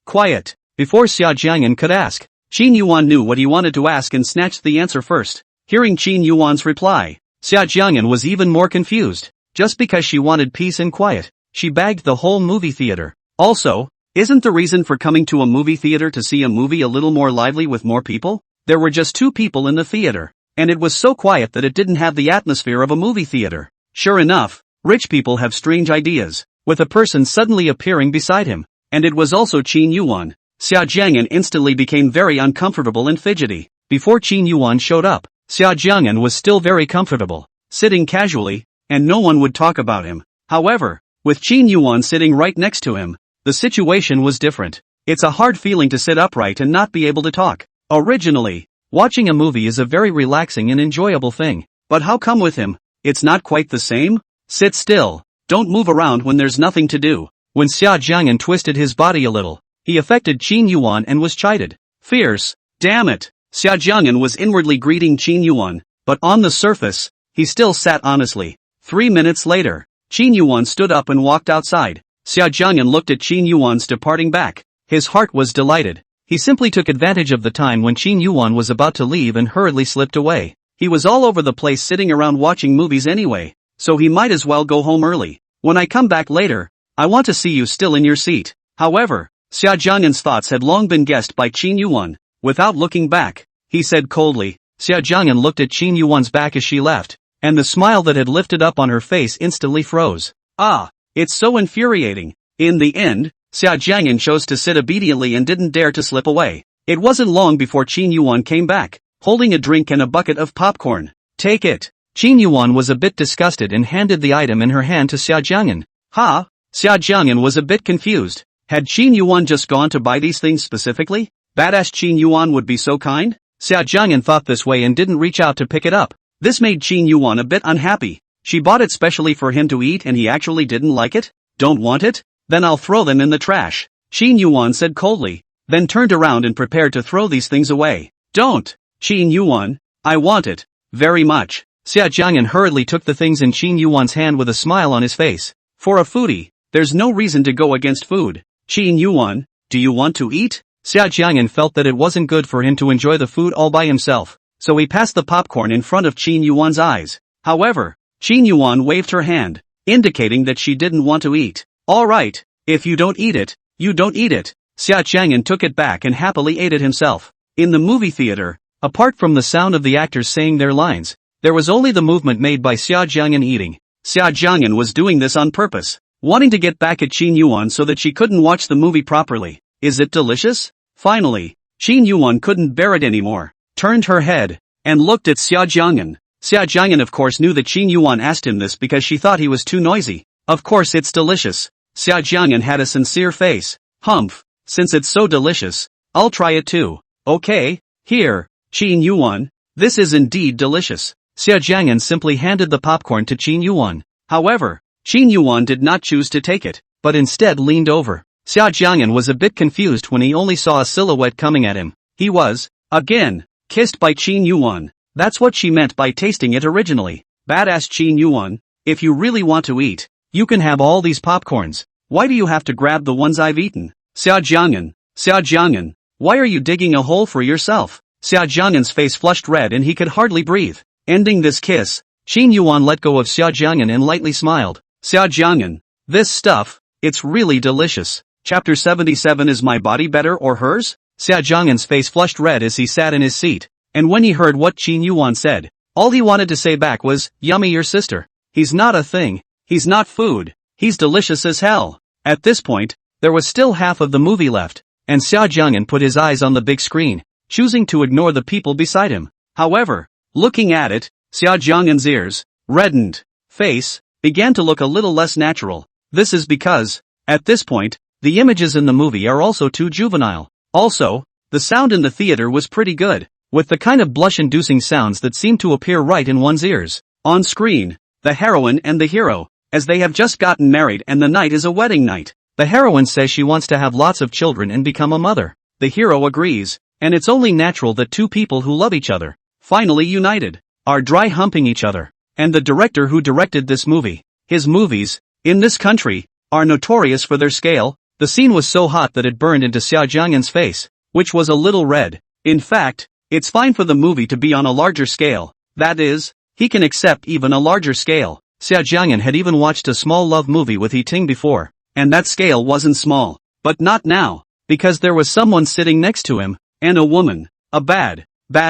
quiet. Before Xia Jiang'an could ask, Qin Yuwan knew what he wanted to ask and snatched the answer first. Hearing Qin Yuwan's reply, Xia Jiang'an was even more confused. Just because she wanted peace and quiet, she bagged the whole movie theater. Also, isn't the reason for coming to a movie theater to see a movie a little more lively with more people? There were just 2 people in the theater, and it was so quiet that it didn't have the atmosphere of a movie theater. Sure enough, rich people have strange ideas, with a person suddenly appearing beside him, and it was also Qin Yuwan. Xia Jiang'an instantly became very uncomfortable and fidgety. Before Qin Yuwan showed up, Xia Jiang'an was still very comfortable, sitting casually, and no one would talk about him. However, with Qin Yuwan sitting right next to him, the situation was different. It's a hard feeling to sit upright and not be able to talk. Originally, watching a movie is a very relaxing and enjoyable thing. But how come with him, it's not quite the same? Sit still. Don't move around when there's nothing to do. When Xia Jiang'an twisted his body a little, he affected Qin Yuwan and was chided. Fierce. Damn it. Xia Jiang'an was inwardly greeting Qin Yuwan, but on the surface, he still sat honestly. 3 minutes later, Qin Yuwan stood up and walked outside. Xia Jiang'an looked at Qin Yuwan's departing back. His heart was delighted. He simply took advantage of the time when Qin Yuwan was about to leave and hurriedly slipped away. He was all over the place sitting around watching movies anyway, so he might as well go home early. When I come back later, I want to see you still in your seat. However, Xia Jiang'an's thoughts had long been guessed by Qin Yuwan. Without looking back, he said coldly. Xia Jiang'an looked at Qin Yuwan's back as she left, and the smile that had lifted up on her face instantly froze. Ah, it's so infuriating. In the end, Xia Jiang'an chose to sit obediently and didn't dare to slip away. It wasn't long before Qin Yuwan came back, holding a drink and a bucket of popcorn. Take it. Qin Yuwan was a bit disgusted and handed the item in her hand to Xia Jiang'an. Ha! Xia Jiang'an was a bit confused. Had Qin Yuwan just gone to buy these things specifically? Badass Qin Yuwan would be so kind? Xia Jiang'an thought this way and didn't reach out to pick it up. This made Qin Yuwan a bit unhappy. She bought it specially for him to eat and he actually didn't like it? Don't want it? Then I'll throw them in the trash. Qin Yuwan said coldly, then turned around and prepared to throw these things away. Don't! Qin Yuwan, I want it. Very much. Xia Jiang'an hurriedly took the things in Qin Yuwan's hand with a smile on his face. For a foodie, there's no reason to go against food. Qin Yuwan, do you want to eat? Xia Jiang'an felt that it wasn't good for him to enjoy the food all by himself, so he passed the popcorn in front of Qin Yuwan's eyes. However, Qin Yuwan waved her hand, indicating that she didn't want to eat. Alright, if you don't eat it, you don't eat it. Xia Jiang'an took it back and happily ate it himself. In the movie theater, apart from the sound of the actors saying their lines, there was only the movement made by Xia Jiang'an eating. Xia Jiang'an was doing this on purpose, wanting to get back at Qin Yuwan so that she couldn't watch the movie properly. Is it delicious? Finally, Qin Yuwan couldn't bear it anymore, turned her head, and looked at Xia Jiang'an. Xia Jiang'an of course knew that Qin Yuwan asked him this because she thought he was too noisy. Of course it's delicious. Xia Jiang'an had a sincere face. Humph, since it's so delicious, I'll try it too. Okay, here, Qin Yuwan, this is indeed delicious. Xia Jiang'an simply handed the popcorn to Qin Yuwan. However, Qin Yuwan did not choose to take it, but instead leaned over. Xia Jiang'an was a bit confused when he only saw a silhouette coming at him. He was, again, kissed by Qin Yuwan. That's what she meant by tasting it originally. Badass Qin Yuwan, if you really want to eat, you can have all these popcorns. Why do you have to grab the ones I've eaten? Xia Jiang'an, why are you digging a hole for yourself? Xia Jiang'an's face flushed red and he could hardly breathe. Ending this kiss, Qin Yuwan let go of Xia Jiang'an and lightly smiled. Xia Jiang'an, this stuff, it's really delicious. Chapter 77 Is my body better or hers? Xia Jiang'an's face flushed red as he sat in his seat, and when he heard what Qin Yuwan said, all he wanted to say back was, yummy your sister. He's not a thing. He's not food. He's delicious as hell. At this point, there was still half of the movie left, and Xia Jiang'an put his eyes on the big screen, choosing to ignore the people beside him. However, looking at it, Xia Jiang'an's ears, reddened, face, began to look a little less natural. This is because, at this point, the images in the movie are also too juvenile. Also, the sound in the theater was pretty good, with the kind of blush-inducing sounds that seem to appear right in one's ears. On screen, the heroine and the hero, as they have just gotten married and the night is a wedding night. The heroine says she wants to have lots of children and become a mother. The hero agrees, and it's only natural that two people who love each other, finally united, are dry humping each other. And the director who directed this movie, his movies, in this country, are notorious for their scale. The scene was so hot that it burned into Xia Jiang'an's face, which was a little red. In fact, it's fine for the movie to be on a larger scale. That is, he can accept even a larger scale. Xia Jiang'an had even watched a small love movie with Ting before, and that scale wasn't small. But not now, because there was someone sitting next to him, and a woman, a bad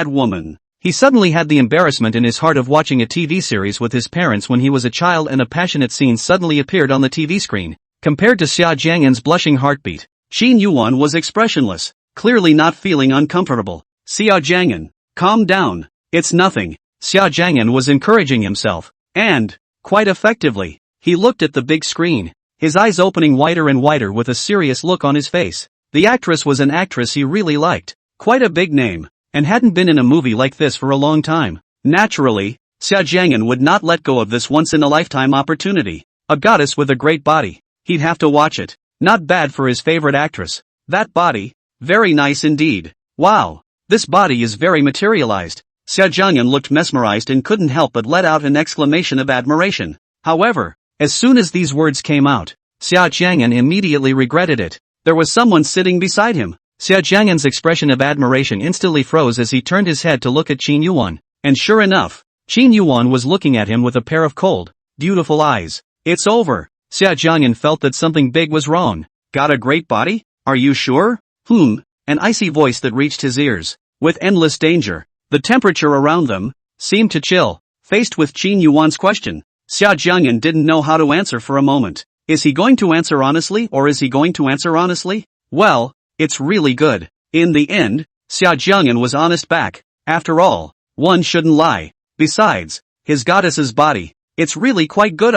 woman. He suddenly had the embarrassment in his heart of watching a TV series with his parents when he was a child, and a passionate scene suddenly appeared on the TV screen. Compared to Xia Jiang'an's blushing heartbeat, Qin Yuwan was expressionless, clearly not feeling uncomfortable. Xia Jiang'an, calm down, it's nothing. Xia Jiang'an was encouraging himself, and, quite effectively, he looked at the big screen, his eyes opening wider and wider with a serious look on his face. The actress was an actress he really liked. Quite a big name. And hadn't been in a movie like this for a long time. Naturally, Xia Jiang'an would not let go of this once-in-a-lifetime opportunity. A goddess with a great body. He'd have to watch it. Not bad for his favorite actress. That body? Very nice indeed. Wow. This body is very materialized. Xia Jiang'an looked mesmerized and couldn't help but let out an exclamation of admiration. However, as soon as these words came out, Xia Jiang'an immediately regretted it. There was someone sitting beside him. Xia Jiang'an's expression of admiration instantly froze as he turned his head to look at Qin Yuwan. And sure enough, Qin Yuwan was looking at him with a pair of cold, beautiful eyes. It's over. Xia Jiang'an felt that something big was wrong. Got a great body? Are you sure? An icy voice that reached his ears. With endless danger. The temperature around them seemed to chill. Faced with Qin Yuwan's question, Xia Jiang'an didn't know how to answer for a moment. Is he going to answer honestly or is he going to answer honestly? Well, it's really good. In the end, Xia Jiang'an was honest back. After all, one shouldn't lie. Besides, his goddess's body. It's really quite good.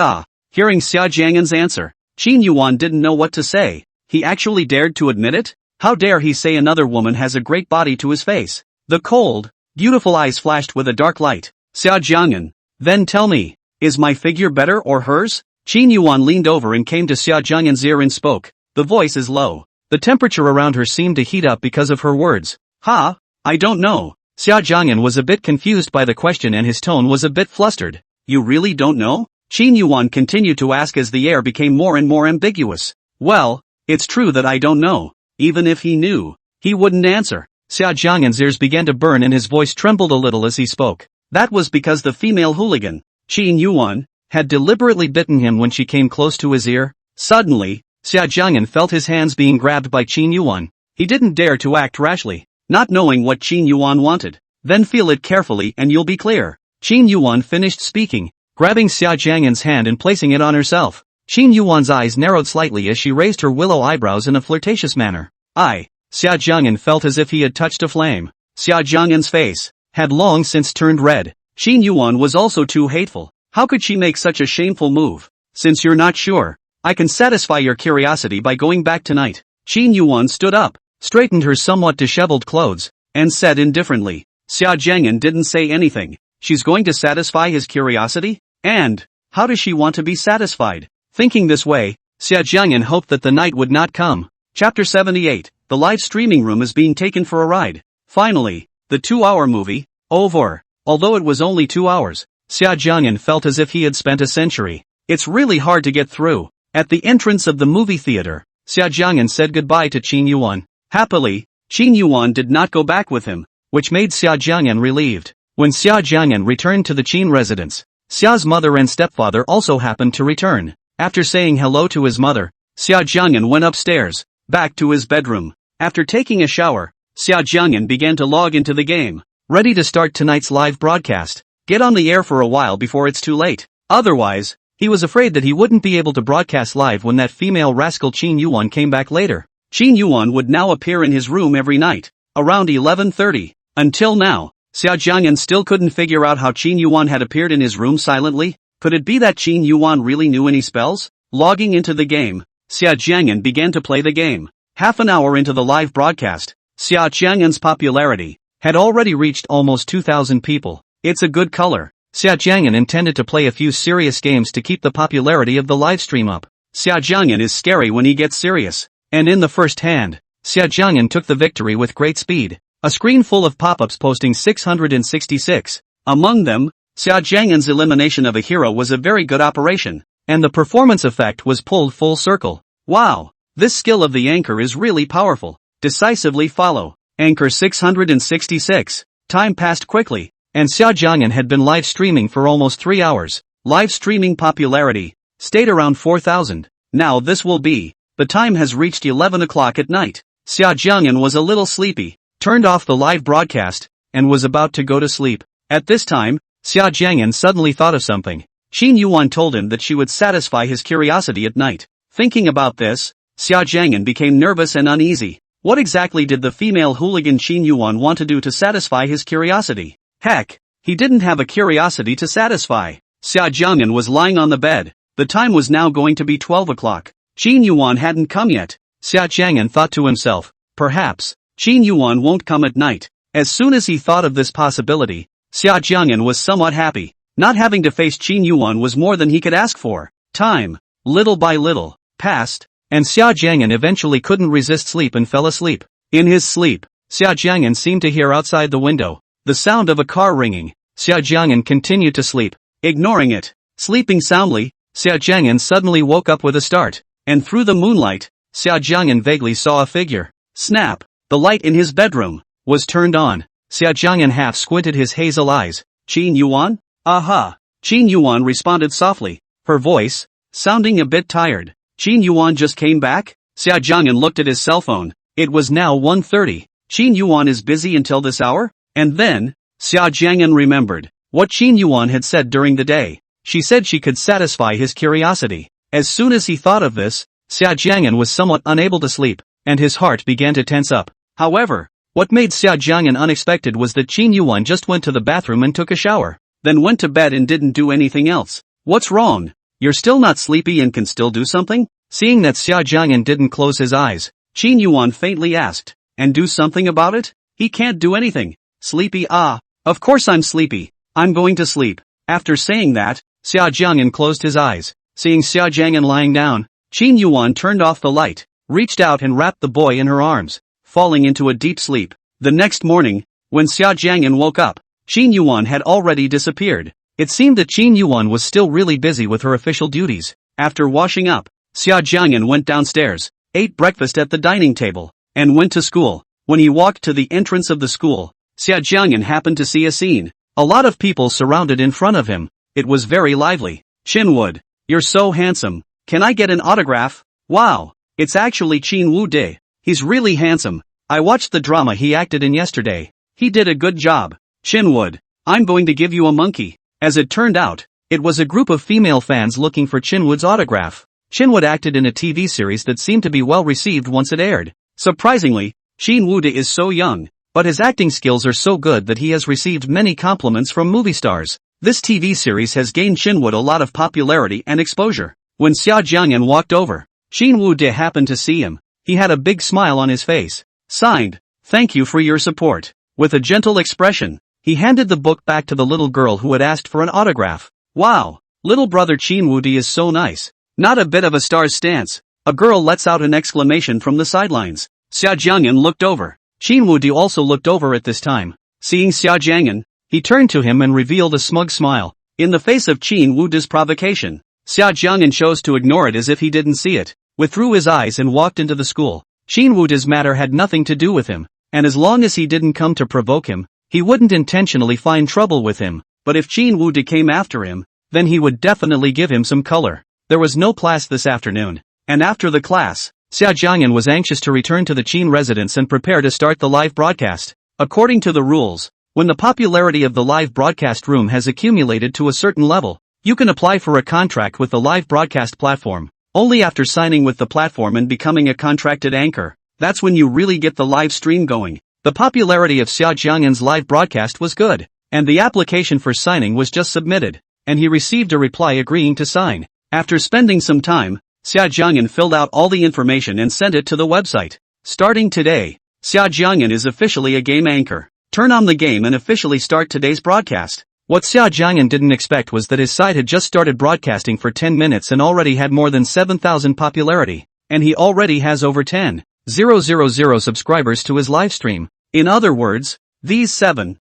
Hearing Xia Jiang'an's answer, Qin Yuwan didn't know what to say. He actually dared to admit it? How dare he say another woman has a great body to his face? The cold, beautiful eyes flashed with a dark light. Xia Jiang'an, then tell me, is my figure better or hers? Qin Yuwan leaned over and came to Xia Jiang'an's ear and spoke. The voice is low. The temperature around her seemed to heat up because of her words. I don't know. Xia Jiang'an was a bit confused by the question and his tone was a bit flustered. You really don't know? Qin Yuwan continued to ask as the air became more and more ambiguous. Well, it's true that I don't know. Even if he knew, he wouldn't answer. Xia Jiang'an's ears began to burn and his voice trembled a little as he spoke. That was because the female hooligan, Qin Yuwan, had deliberately bitten him when she came close to his ear. Suddenly, Xia Jiang'an felt his hands being grabbed by Qin Yuwan. He didn't dare to act rashly, not knowing what Qin Yuwan wanted. Then feel it carefully and you'll be clear. Qin Yuwan finished speaking, grabbing Xia Jiang'an's hand and placing it on herself. Qin Yuwan's eyes narrowed slightly as she raised her willow eyebrows in a flirtatious manner. Xia Jiang'an felt as if he had touched a flame. Xia Jiang'an's face had long since turned red. Qin Yuwan was also too hateful. How could she make such a shameful move? Since you're not sure, I can satisfy your curiosity by going back tonight. Qin Yuwan stood up, straightened her somewhat disheveled clothes, and said indifferently. Xia Jiang'an didn't say anything. She's going to satisfy his curiosity? And how does she want to be satisfied? Thinking this way, Xia Jiang'an hoped that the night would not come. Chapter 78, the live streaming room is being taken for a ride. Finally, the 2-hour movie, over. Although it was only 2 hours, Xia Jiang'an felt as if he had spent a century. It's really hard to get through. At the entrance of the movie theater, Xia Jiang'an said goodbye to Qin Yuwan. Happily, Qin Yuwan did not go back with him, which made Xia Jiang'an relieved. When Xia Jiang'an returned to the Qin residence, Xia's mother and stepfather also happened to return. After saying hello to his mother, Xia Jiang'an went upstairs, back to his bedroom. After taking a shower, Xia Jiang'an began to log into the game. Ready to start tonight's live broadcast. Get on the air for a while before it's too late. Otherwise, he was afraid that he wouldn't be able to broadcast live when that female rascal Qin Yuwan came back later. Qin Yuwan would now appear in his room every night, around 11:30. Until now, Xia Jiang'an still couldn't figure out how Qin Yuwan had appeared in his room silently. Could it be that Qin Yuwan really knew any spells? Logging into the game, Xia Jiang'an began to play the game. Half an hour into the live broadcast, Xia Jiang'an's popularity had already reached almost 2,000 people. It's a good color. Xia Jiang'an intended to play a few serious games to keep the popularity of the livestream up. Xia Jiang'an is scary when he gets serious. And in the first hand, Xia Jiang'an took the victory with great speed. A screen full of pop-ups posting 666. Among them, Xia Jiang'an's elimination of a hero was a very good operation, and the performance effect was pulled full circle. Wow! This skill of the anchor is really powerful. Decisively follow. Anchor 666. Time passed quickly, and Xia Jiang'an had been live streaming for almost 3 hours. Live streaming popularity stayed around 4,000. Now this will be. The time has reached 11 o'clock at night. Xia Jiang'an was a little sleepy, turned off the live broadcast, and was about to go to sleep. At this time, Xia Jiang'an suddenly thought of something. Qin Yuwan told him that she would satisfy his curiosity at night. Thinking about this, Xia Jiang'an became nervous and uneasy. What exactly did the female hooligan Qin Yuwan want to do to satisfy his curiosity? Heck, he didn't have a curiosity to satisfy. Xia Jiang'an was lying on the bed. The time was now going to be 12 o'clock. Qin Yuwan hadn't come yet. Xia Jiang'an thought to himself. Perhaps Qin Yuwan won't come at night. As soon as he thought of this possibility, Xia Jiang'an was somewhat happy. Not having to face Qin Yuwan was more than he could ask for. Time, little by little, passed, and Xia Jiang'an eventually couldn't resist sleep and fell asleep. In his sleep, Xia Jiang'an seemed to hear outside the window the sound of a car ringing. Xia Jiang'an continued to sleep, ignoring it. Sleeping soundly, Xia Jiang'an suddenly woke up with a start, and through the moonlight, Xia Jiang'an vaguely saw a figure. Snap! The light in his bedroom was turned on. Xia Jiang'an half squinted his hazel eyes. Qin Yuwan? Aha! Qin Yuwan responded softly, her voice sounding a bit tired. Qin Yuwan just came back? Xia Jiang'an looked at his cell phone. It was now 1:30. Qin Yuwan is busy until this hour? And then, Xia Jiang'an remembered what Qin Yuwan had said during the day. She said she could satisfy his curiosity. As soon as he thought of this, Xia Jiang'an was somewhat unable to sleep, and his heart began to tense up. However, what made Xia Jiang'an unexpected was that Qin Yuwan just went to the bathroom and took a shower, then went to bed and didn't do anything else. What's wrong? You're still not sleepy and can still do something? Seeing that Xia Jiang'an didn't close his eyes, Qin Yuwan faintly asked, and do something about it? He can't do anything. Sleepy? Of course I'm sleepy. I'm going to sleep. After saying that, Xia Jiang'an closed his eyes. Seeing Xia Jiang'an lying down, Qin Yuwan turned off the light, reached out and wrapped the boy in her arms, falling into a deep sleep. The next morning, when Xia Jiang'an woke up, Qin Yuwan had already disappeared. It seemed that Qin Yuwan was still really busy with her official duties. After washing up, Xia Jiang'an went downstairs, ate breakfast at the dining table, and went to school. When he walked to the entrance of the school, Xia Jiang'an happened to see a scene. A lot of people surrounded in front of him. It was very lively. Chinwood, you're so handsome. Can I get an autograph? Wow, it's actually Qin Wude. He's really handsome. I watched the drama he acted in yesterday. He did a good job. Chinwood, I'm going to give you a monkey. As it turned out, it was a group of female fans looking for Chinwood's autograph. Chinwood acted in a TV series that seemed to be well received once it aired. Surprisingly, Qin Wude is so young, but his acting skills are so good that he has received many compliments from movie stars. This TV series has gained Chinwood a lot of popularity and exposure. When Xia Jiang'an walked over, Qin Wude happened to see him. He had a big smile on his face. Signed, "Thank you for your support." With a gentle expression, he handed the book back to the little girl who had asked for an autograph. Wow, little brother Qin Wude is so nice. Not a bit of a star's stance. A girl lets out an exclamation from the sidelines. Xia Jiang'an looked over. Qin Wude also looked over at this time. Seeing Xia Jiang'an, he turned to him and revealed a smug smile. In the face of Qin Wude's provocation, Xia Jiang'an chose to ignore it as if he didn't see it, withdrew his eyes and walked into the school. Qin Wude's matter had nothing to do with him, and as long as he didn't come to provoke him, he wouldn't intentionally find trouble with him. But if Qin Wude came after him, then he would definitely give him some color. There was no class this afternoon, and after the class, Xia Jiang'an was anxious to return to the Qin residence and prepare to start the live broadcast. According to the rules, when the popularity of the live broadcast room has accumulated to a certain level, you can apply for a contract with the live broadcast platform. Only after signing with the platform and becoming a contracted anchor, that's when you really get the live stream going. The popularity of Xia Jiang'an's live broadcast was good, and the application for signing was just submitted, and he received a reply agreeing to sign. After spending some time, Xia Jiang'an filled out all the information and sent it to the website. Starting today, Xia Jiang'an is officially a game anchor. Turn on the game and officially start today's broadcast. What Xia Jiang'an didn't expect was that his site had just started broadcasting for 10 minutes and already had more than 7,000 popularity, and he already has over 10,000 subscribers to his livestream. In other words, these 7,000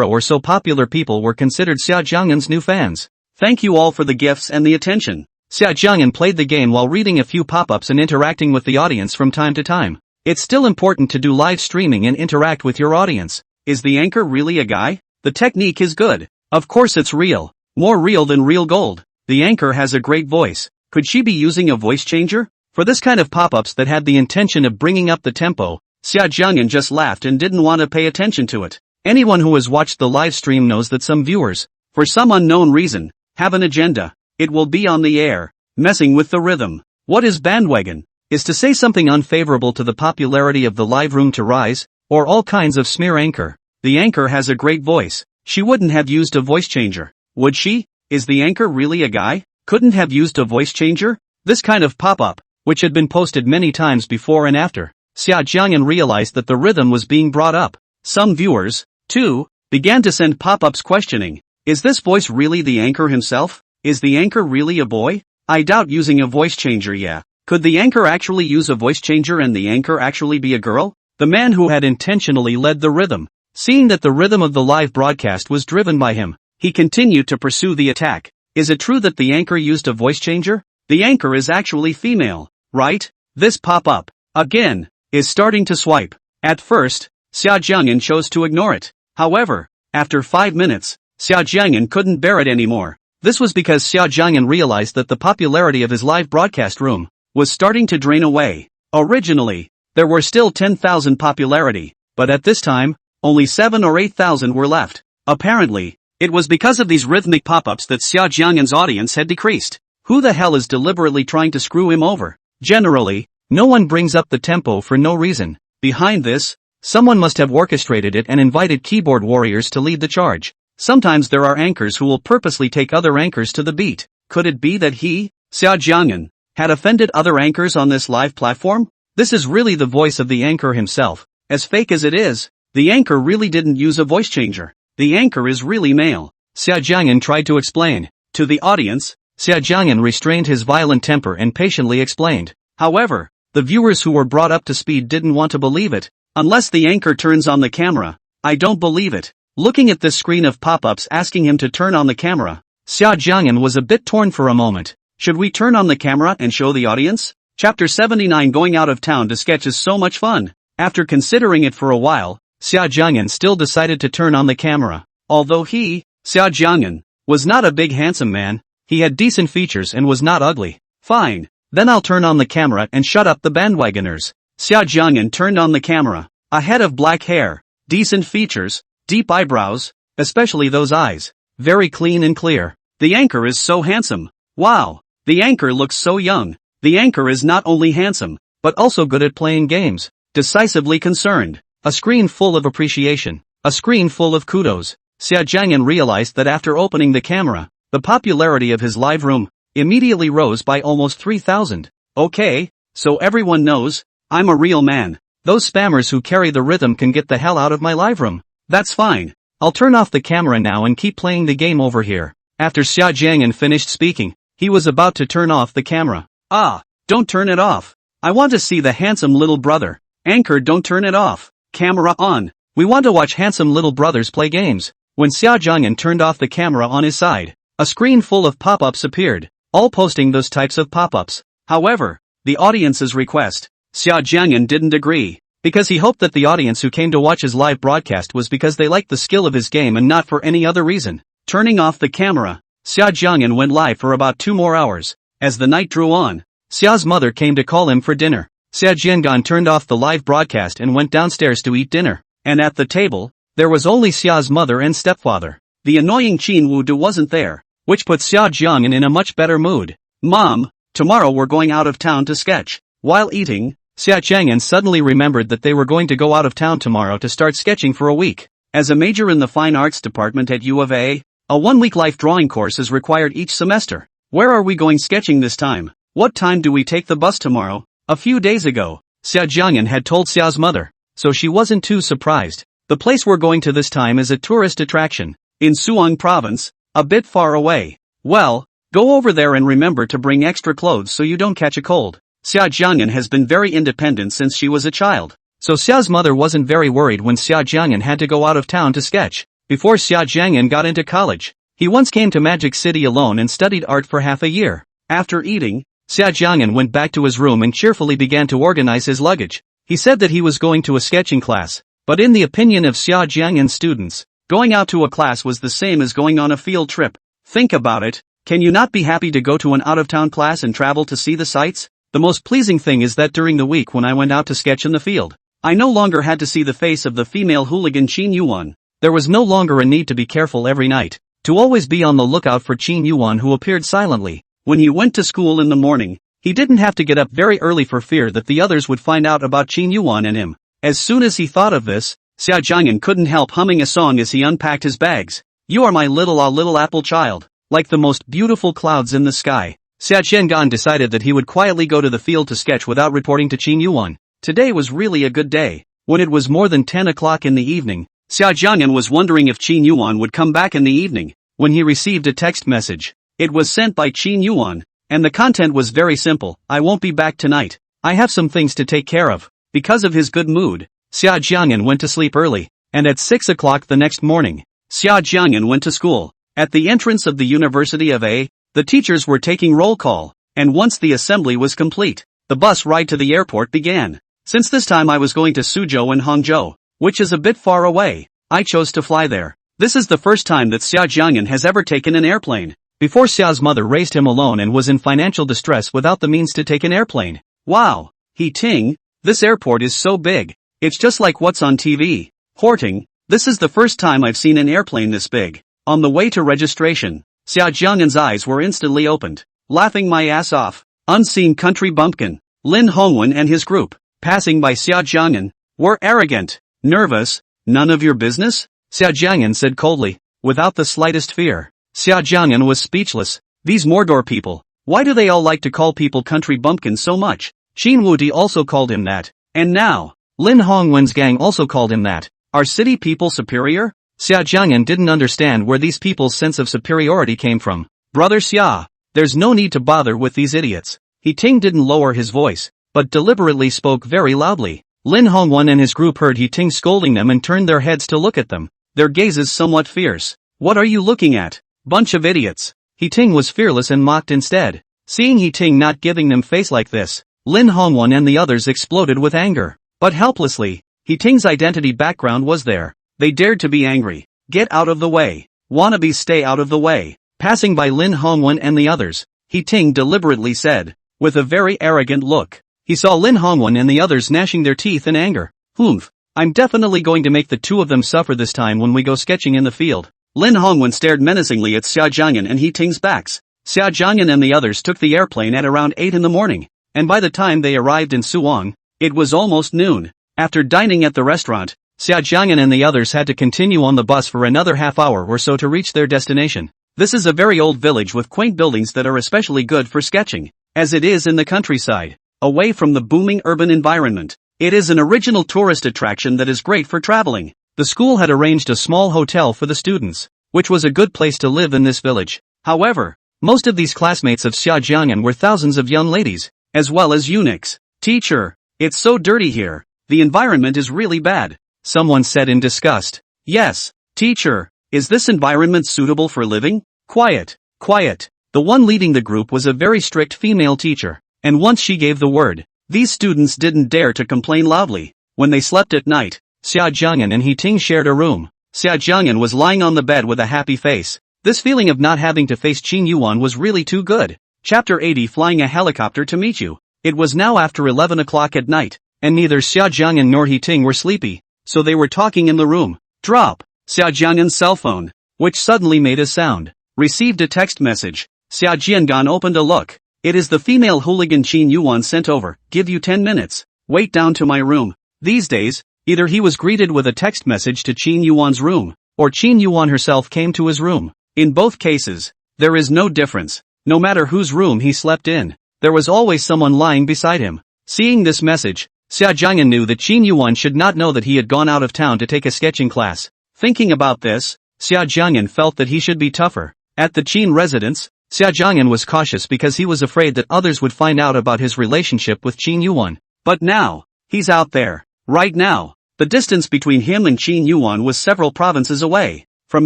or so popular people were considered Xia Jiang'an's new fans. Thank you all for the gifts and the attention. Xia Jiang'an played the game while reading a few pop-ups and interacting with the audience from time to time. It's still important to do live streaming and interact with your audience. Is the anchor really a guy? The technique is good. Of course it's real. More real than real gold. The anchor has a great voice. Could she be using a voice changer? For this kind of pop-ups that had the intention of bringing up the tempo, Xia Jiang'an just laughed and didn't want to pay attention to it. Anyone who has watched the live stream knows that some viewers, for some unknown reason, have an agenda. It will be on the air, messing with the rhythm. What is bandwagon? Is to say something unfavorable to the popularity of the live room to rise, or all kinds of smear anchor. The anchor has a great voice. She wouldn't have used a voice changer, would she? Is the anchor really a guy? Couldn't have used a voice changer? This kind of pop-up which had been posted many times before and after, Xia Jiang'an realized that the rhythm was being brought up. Some viewers, too, began to send pop-ups questioning, is this voice really the anchor himself? Is the anchor really a boy? I doubt using a voice changer. Yeah. Could the anchor actually use a voice changer and the anchor actually be a girl? The man who had intentionally led the rhythm, seeing that the rhythm of the live broadcast was driven by him, he continued to pursue the attack. Is it true that the anchor used a voice changer? The anchor is actually female, right? This pop-up, again, is starting to swipe. At first, Xia Jiang'an chose to ignore it. However, after 5 minutes, Xia Jiang'an couldn't bear it anymore. This was because Xia Jiang'an realized that the popularity of his live broadcast room was starting to drain away. Originally, there were still 10,000 popularity, but at this time, only 7 or 8,000 were left. Apparently, it was because of these rhythmic pop-ups that Xia Jiang'an's audience had decreased. Who the hell is deliberately trying to screw him over? Generally, no one brings up the tempo for no reason. Behind this, someone must have orchestrated it and invited keyboard warriors to lead the charge. Sometimes there are anchors who will purposely take other anchors to the beat. Could it be that he, Xia Jiang'an, had offended other anchors on this live platform? This is really the voice of the anchor himself. As fake as it is, the anchor really didn't use a voice changer. The anchor is really male. Xia Jiang'an tried to explain. To the audience, Xia Jiang'an restrained his violent temper and patiently explained. However, the viewers who were brought up to speed didn't want to believe it. Unless the anchor turns on the camera, I don't believe it. Looking at this screen of pop-ups asking him to turn on the camera, Xia Jiang'an was a bit torn for a moment. Should we turn on the camera and show the audience? Chapter 79 Going out of town to sketch is so much fun. After considering it for a while, Xia Jiang'an still decided to turn on the camera. Although he, Xia Jiang'an, was not a big handsome man, he had decent features and was not ugly. Fine, then I'll turn on the camera and shut up the bandwagoners. Xia Jiang'an turned on the camera. A head of black hair, decent features, deep eyebrows, especially those eyes, very clean and clear. The anchor is so handsome. Wow, the anchor looks so young. The anchor is not only handsome, but also good at playing games. Decisively concerned. A screen full of appreciation. A screen full of kudos. Xia Jiang'an realized that after opening the camera, the popularity of his live room immediately rose by almost 3,000. Okay, so everyone knows, I'm a real man. Those spammers who carry the rhythm can get the hell out of my live room. That's fine. I'll turn off the camera now and keep playing the game over here. After Xia Jiang'an finished speaking, he was about to turn off the camera. Ah, don't turn it off. I want to see the handsome little brother. Anchor, don't turn it off. Camera on. We want to watch handsome little brothers play games. When Xia Jiang'an turned off the camera on his side, a screen full of pop-ups appeared, all posting those types of pop-ups. However, the audience's request, Xia Jiang'an didn't agree, because he hoped that the audience who came to watch his live broadcast was because they liked the skill of his game and not for any other reason. Turning off the camera, Xia Jiang'an went live for about 2 more hours. As the night drew on, Xia's mother came to call him for dinner. Xia Jiang'an turned off the live broadcast and went downstairs to eat dinner. And at the table, there was only Xia's mother and stepfather. The annoying Qin Yuwan wasn't there, which put Xia Jiang'an in a much better mood. Mom, tomorrow we're going out of town to sketch. While eating, Xia Jiang'an suddenly remembered that they were going to go out of town tomorrow to start sketching for a week. As a major in the fine arts department at U of A, a 1-week life drawing course is required each semester. Where are we going sketching this time? What time do we take the bus tomorrow? A few days ago, Xia Jiang'an had told Xia's mother, so she wasn't too surprised. The place we're going to this time is a tourist attraction, in Suang province, a bit far away. Well, go over there and remember to bring extra clothes so you don't catch a cold. Xia Jiang'an has been very independent since she was a child, so Xia's mother wasn't very worried when Xia Jiang'an had to go out of town to sketch. Before Xia Jiang'an got into college, he once came to Magic City alone and studied art for half a year. After eating, Xia Jiang'an went back to his room and cheerfully began to organize his luggage. He said that he was going to a sketching class, but in the opinion of Xia Jiang'an's students, going out to a class was the same as going on a field trip. Think about it, can you not be happy to go to an out-of-town class and travel to see the sights? The most pleasing thing is that during the week when I went out to sketch in the field, I no longer had to see the face of the female hooligan Qin Yuwan. There was no longer a need to be careful every night, to always be on the lookout for Qin Yuwan who appeared silently. When he went to school in the morning, he didn't have to get up very early for fear that the others would find out about Qin Yuwan and him. As soon as he thought of this, Xia Jiang'an couldn't help humming a song as he unpacked his bags. You are my little apple child, like the most beautiful clouds in the sky. Xia Jiang'an decided that he would quietly go to the field to sketch without reporting to Qin Yuwan. Today was really a good day. When it was more than 10 o'clock in the evening, Xia Jiang'an was wondering if Qin Yuwan would come back in the evening, when he received a text message. It was sent by Qin Yuwan, and the content was very simple: I won't be back tonight. I have some things to take care of. Because of his good mood, Xia Jiang'an went to sleep early, and at 6 o'clock the next morning, Xia Jiang'an went to school. At the entrance of the University of A, the teachers were taking roll call, and once the assembly was complete, the bus ride to the airport began. Since this time I was going to Suzhou and Hangzhou, which is a bit far away, I chose to fly there. This is the first time that Xia Jiang'an has ever taken an airplane. Before, Xia's mother raised him alone and was in financial distress without the means to take an airplane. Wow! He Ting, this airport is so big. It's just like what's on TV. Horting, this is the first time I've seen an airplane this big. On the way to registration, Xia Jiang'an's eyes were instantly opened. Laughing my ass off. Unseen country bumpkin, Lin Hongwen and his group, passing by Xia Jiang'an, were arrogant, nervous. None of your business? Xia Jiang'an said coldly, without the slightest fear. Xia Jiang'an was speechless. These Mordor people, why do they all like to call people country bumpkins so much? Qin Wuti also called him that. And now, Lin Hongwen's gang also called him that. Are city people superior? Xia Jiang'an didn't understand where these people's sense of superiority came from. Brother Xia, there's no need to bother with these idiots. He Ting didn't lower his voice, but deliberately spoke very loudly. Lin Hongwen and his group heard He Ting scolding them and turned their heads to look at them, their gazes somewhat fierce. What are you looking at? Bunch of idiots. He Ting was fearless and mocked instead. Seeing He Ting not giving them face like this, Lin Hongwen and the others exploded with anger. But helplessly, He Ting's identity background was there. They dared to be angry. Get out of the way. Wannabes stay out of the way. Passing by Lin Hongwen and the others, He Ting deliberately said, with a very arrogant look. He saw Lin Hongwen and the others gnashing their teeth in anger. Humph, I'm definitely going to make the two of them suffer this time when we go sketching in the field. Lin Hongwen stared menacingly at Xia Jiang'an and He Ting's backs. Xia Jiang'an and the others took the airplane at around 8 in the morning, and by the time they arrived in Suwang, it was almost noon. After dining at the restaurant, Xia Jiang'an and the others had to continue on the bus for another half hour or so to reach their destination. This is a very old village with quaint buildings that are especially good for sketching, as it is in the countryside, away from the booming urban environment. It is an original tourist attraction that is great for traveling. The school had arranged a small hotel for the students, which was a good place to live in this village. However, most of these classmates of Xia Jiang'an were thousands of young ladies, as well as eunuchs. Teacher, it's so dirty here. The environment is really bad, someone said in disgust. Yes, teacher, is this environment suitable for living? Quiet, quiet. The one leading the group was a very strict female teacher, and once she gave the word, these students didn't dare to complain loudly. When they slept at night, Xia Jiang'an and He Ting shared a room. Xia Jiang'an was lying on the bed with a happy face. This feeling of not having to face Qin Yuwan was really too good. Chapter 80, Flying a helicopter to meet you. It was now after 11 o'clock at night, and neither Xia Jiang'an nor He Ting were sleepy, so they were talking in the room. Drop. Xia Jiang'an's cell phone, which suddenly made a sound, received a text message. Xia Jiang'an opened a look. It is the female hooligan Qin Yuwan sent over. Give you 10 minutes. Wait down to my room. These days, either he was greeted with a text message to Qin Yuwan's room, or Qin Yuwan herself came to his room. In both cases, there is no difference. No matter whose room he slept in, there was always someone lying beside him. Seeing this message, Xia Jiang'an knew that Qin Yuwan should not know that he had gone out of town to take a sketching class. Thinking about this, Xia Jiang'an felt that he should be tougher. At the Qin residence, Xia Jiang'an was cautious because he was afraid that others would find out about his relationship with Qin Yuwan. But now, he's out there. Right now, the distance between him and Qin Yuwan was several provinces away. From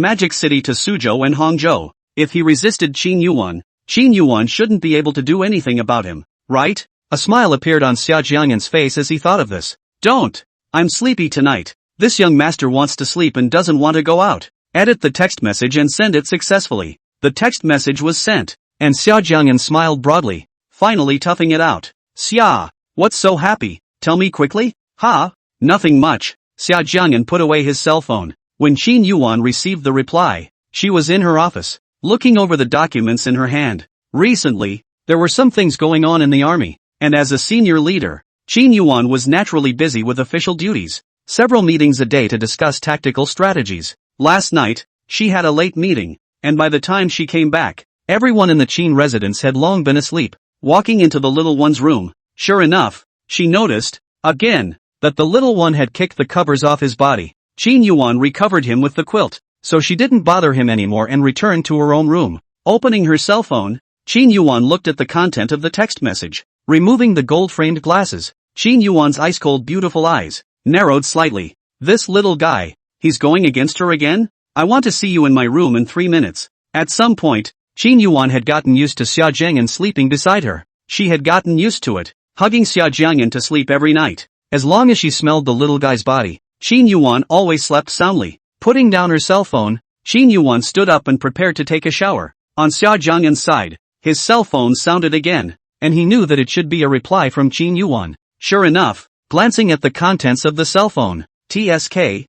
Magic City to Suzhou and Hangzhou. If he resisted Qin Yuwan shouldn't be able to do anything about him, right? A smile appeared on Xia Jiang'an's face as he thought of this. Don't! I'm sleepy tonight. This young master wants to sleep and doesn't want to go out. Edit the text message and send it successfully. The text message was sent, and Xia Jiang'an smiled broadly, finally toughing it out. Xia, what's so happy? Tell me quickly? Ha? Nothing much. Xia Jiang'an put away his cell phone. When Qin Yuwan received the reply, she was in her office, looking over the documents in her hand. Recently, there were some things going on in the army, and as a senior leader, Qin Yuwan was naturally busy with official duties. Several meetings a day to discuss tactical strategies. Last night, she had a late meeting, and by the time she came back, Everyone in the Qin residence had long been asleep. Walking into the little one's room, sure enough, she noticed, again, that the little one had kicked the covers off his body. Qin Yuwan recovered him with the quilt, so she didn't bother him anymore and returned to her own room. Opening her cell phone, Qin Yuwan looked at the content of the text message. Removing the gold-framed glasses, Qin Yuwan's ice-cold beautiful eyes narrowed slightly. This little guy, he's going against her again? I want to see you in my room in 3 minutes. At some point, Qin Yuwan had gotten used to Xia Jiang'an sleeping beside her. She had gotten used to it, hugging Xia Jiang'an to sleep every night. As long as she smelled the little guy's body, Qin Yuwan always slept soundly. Putting down her cell phone, Qin Yuwan stood up and prepared to take a shower. On Xia Jiang'an's side, his cell phone sounded again, and he knew that it should be a reply from Qin Yuwan. Sure enough, glancing at the contents of the cell phone, TSK,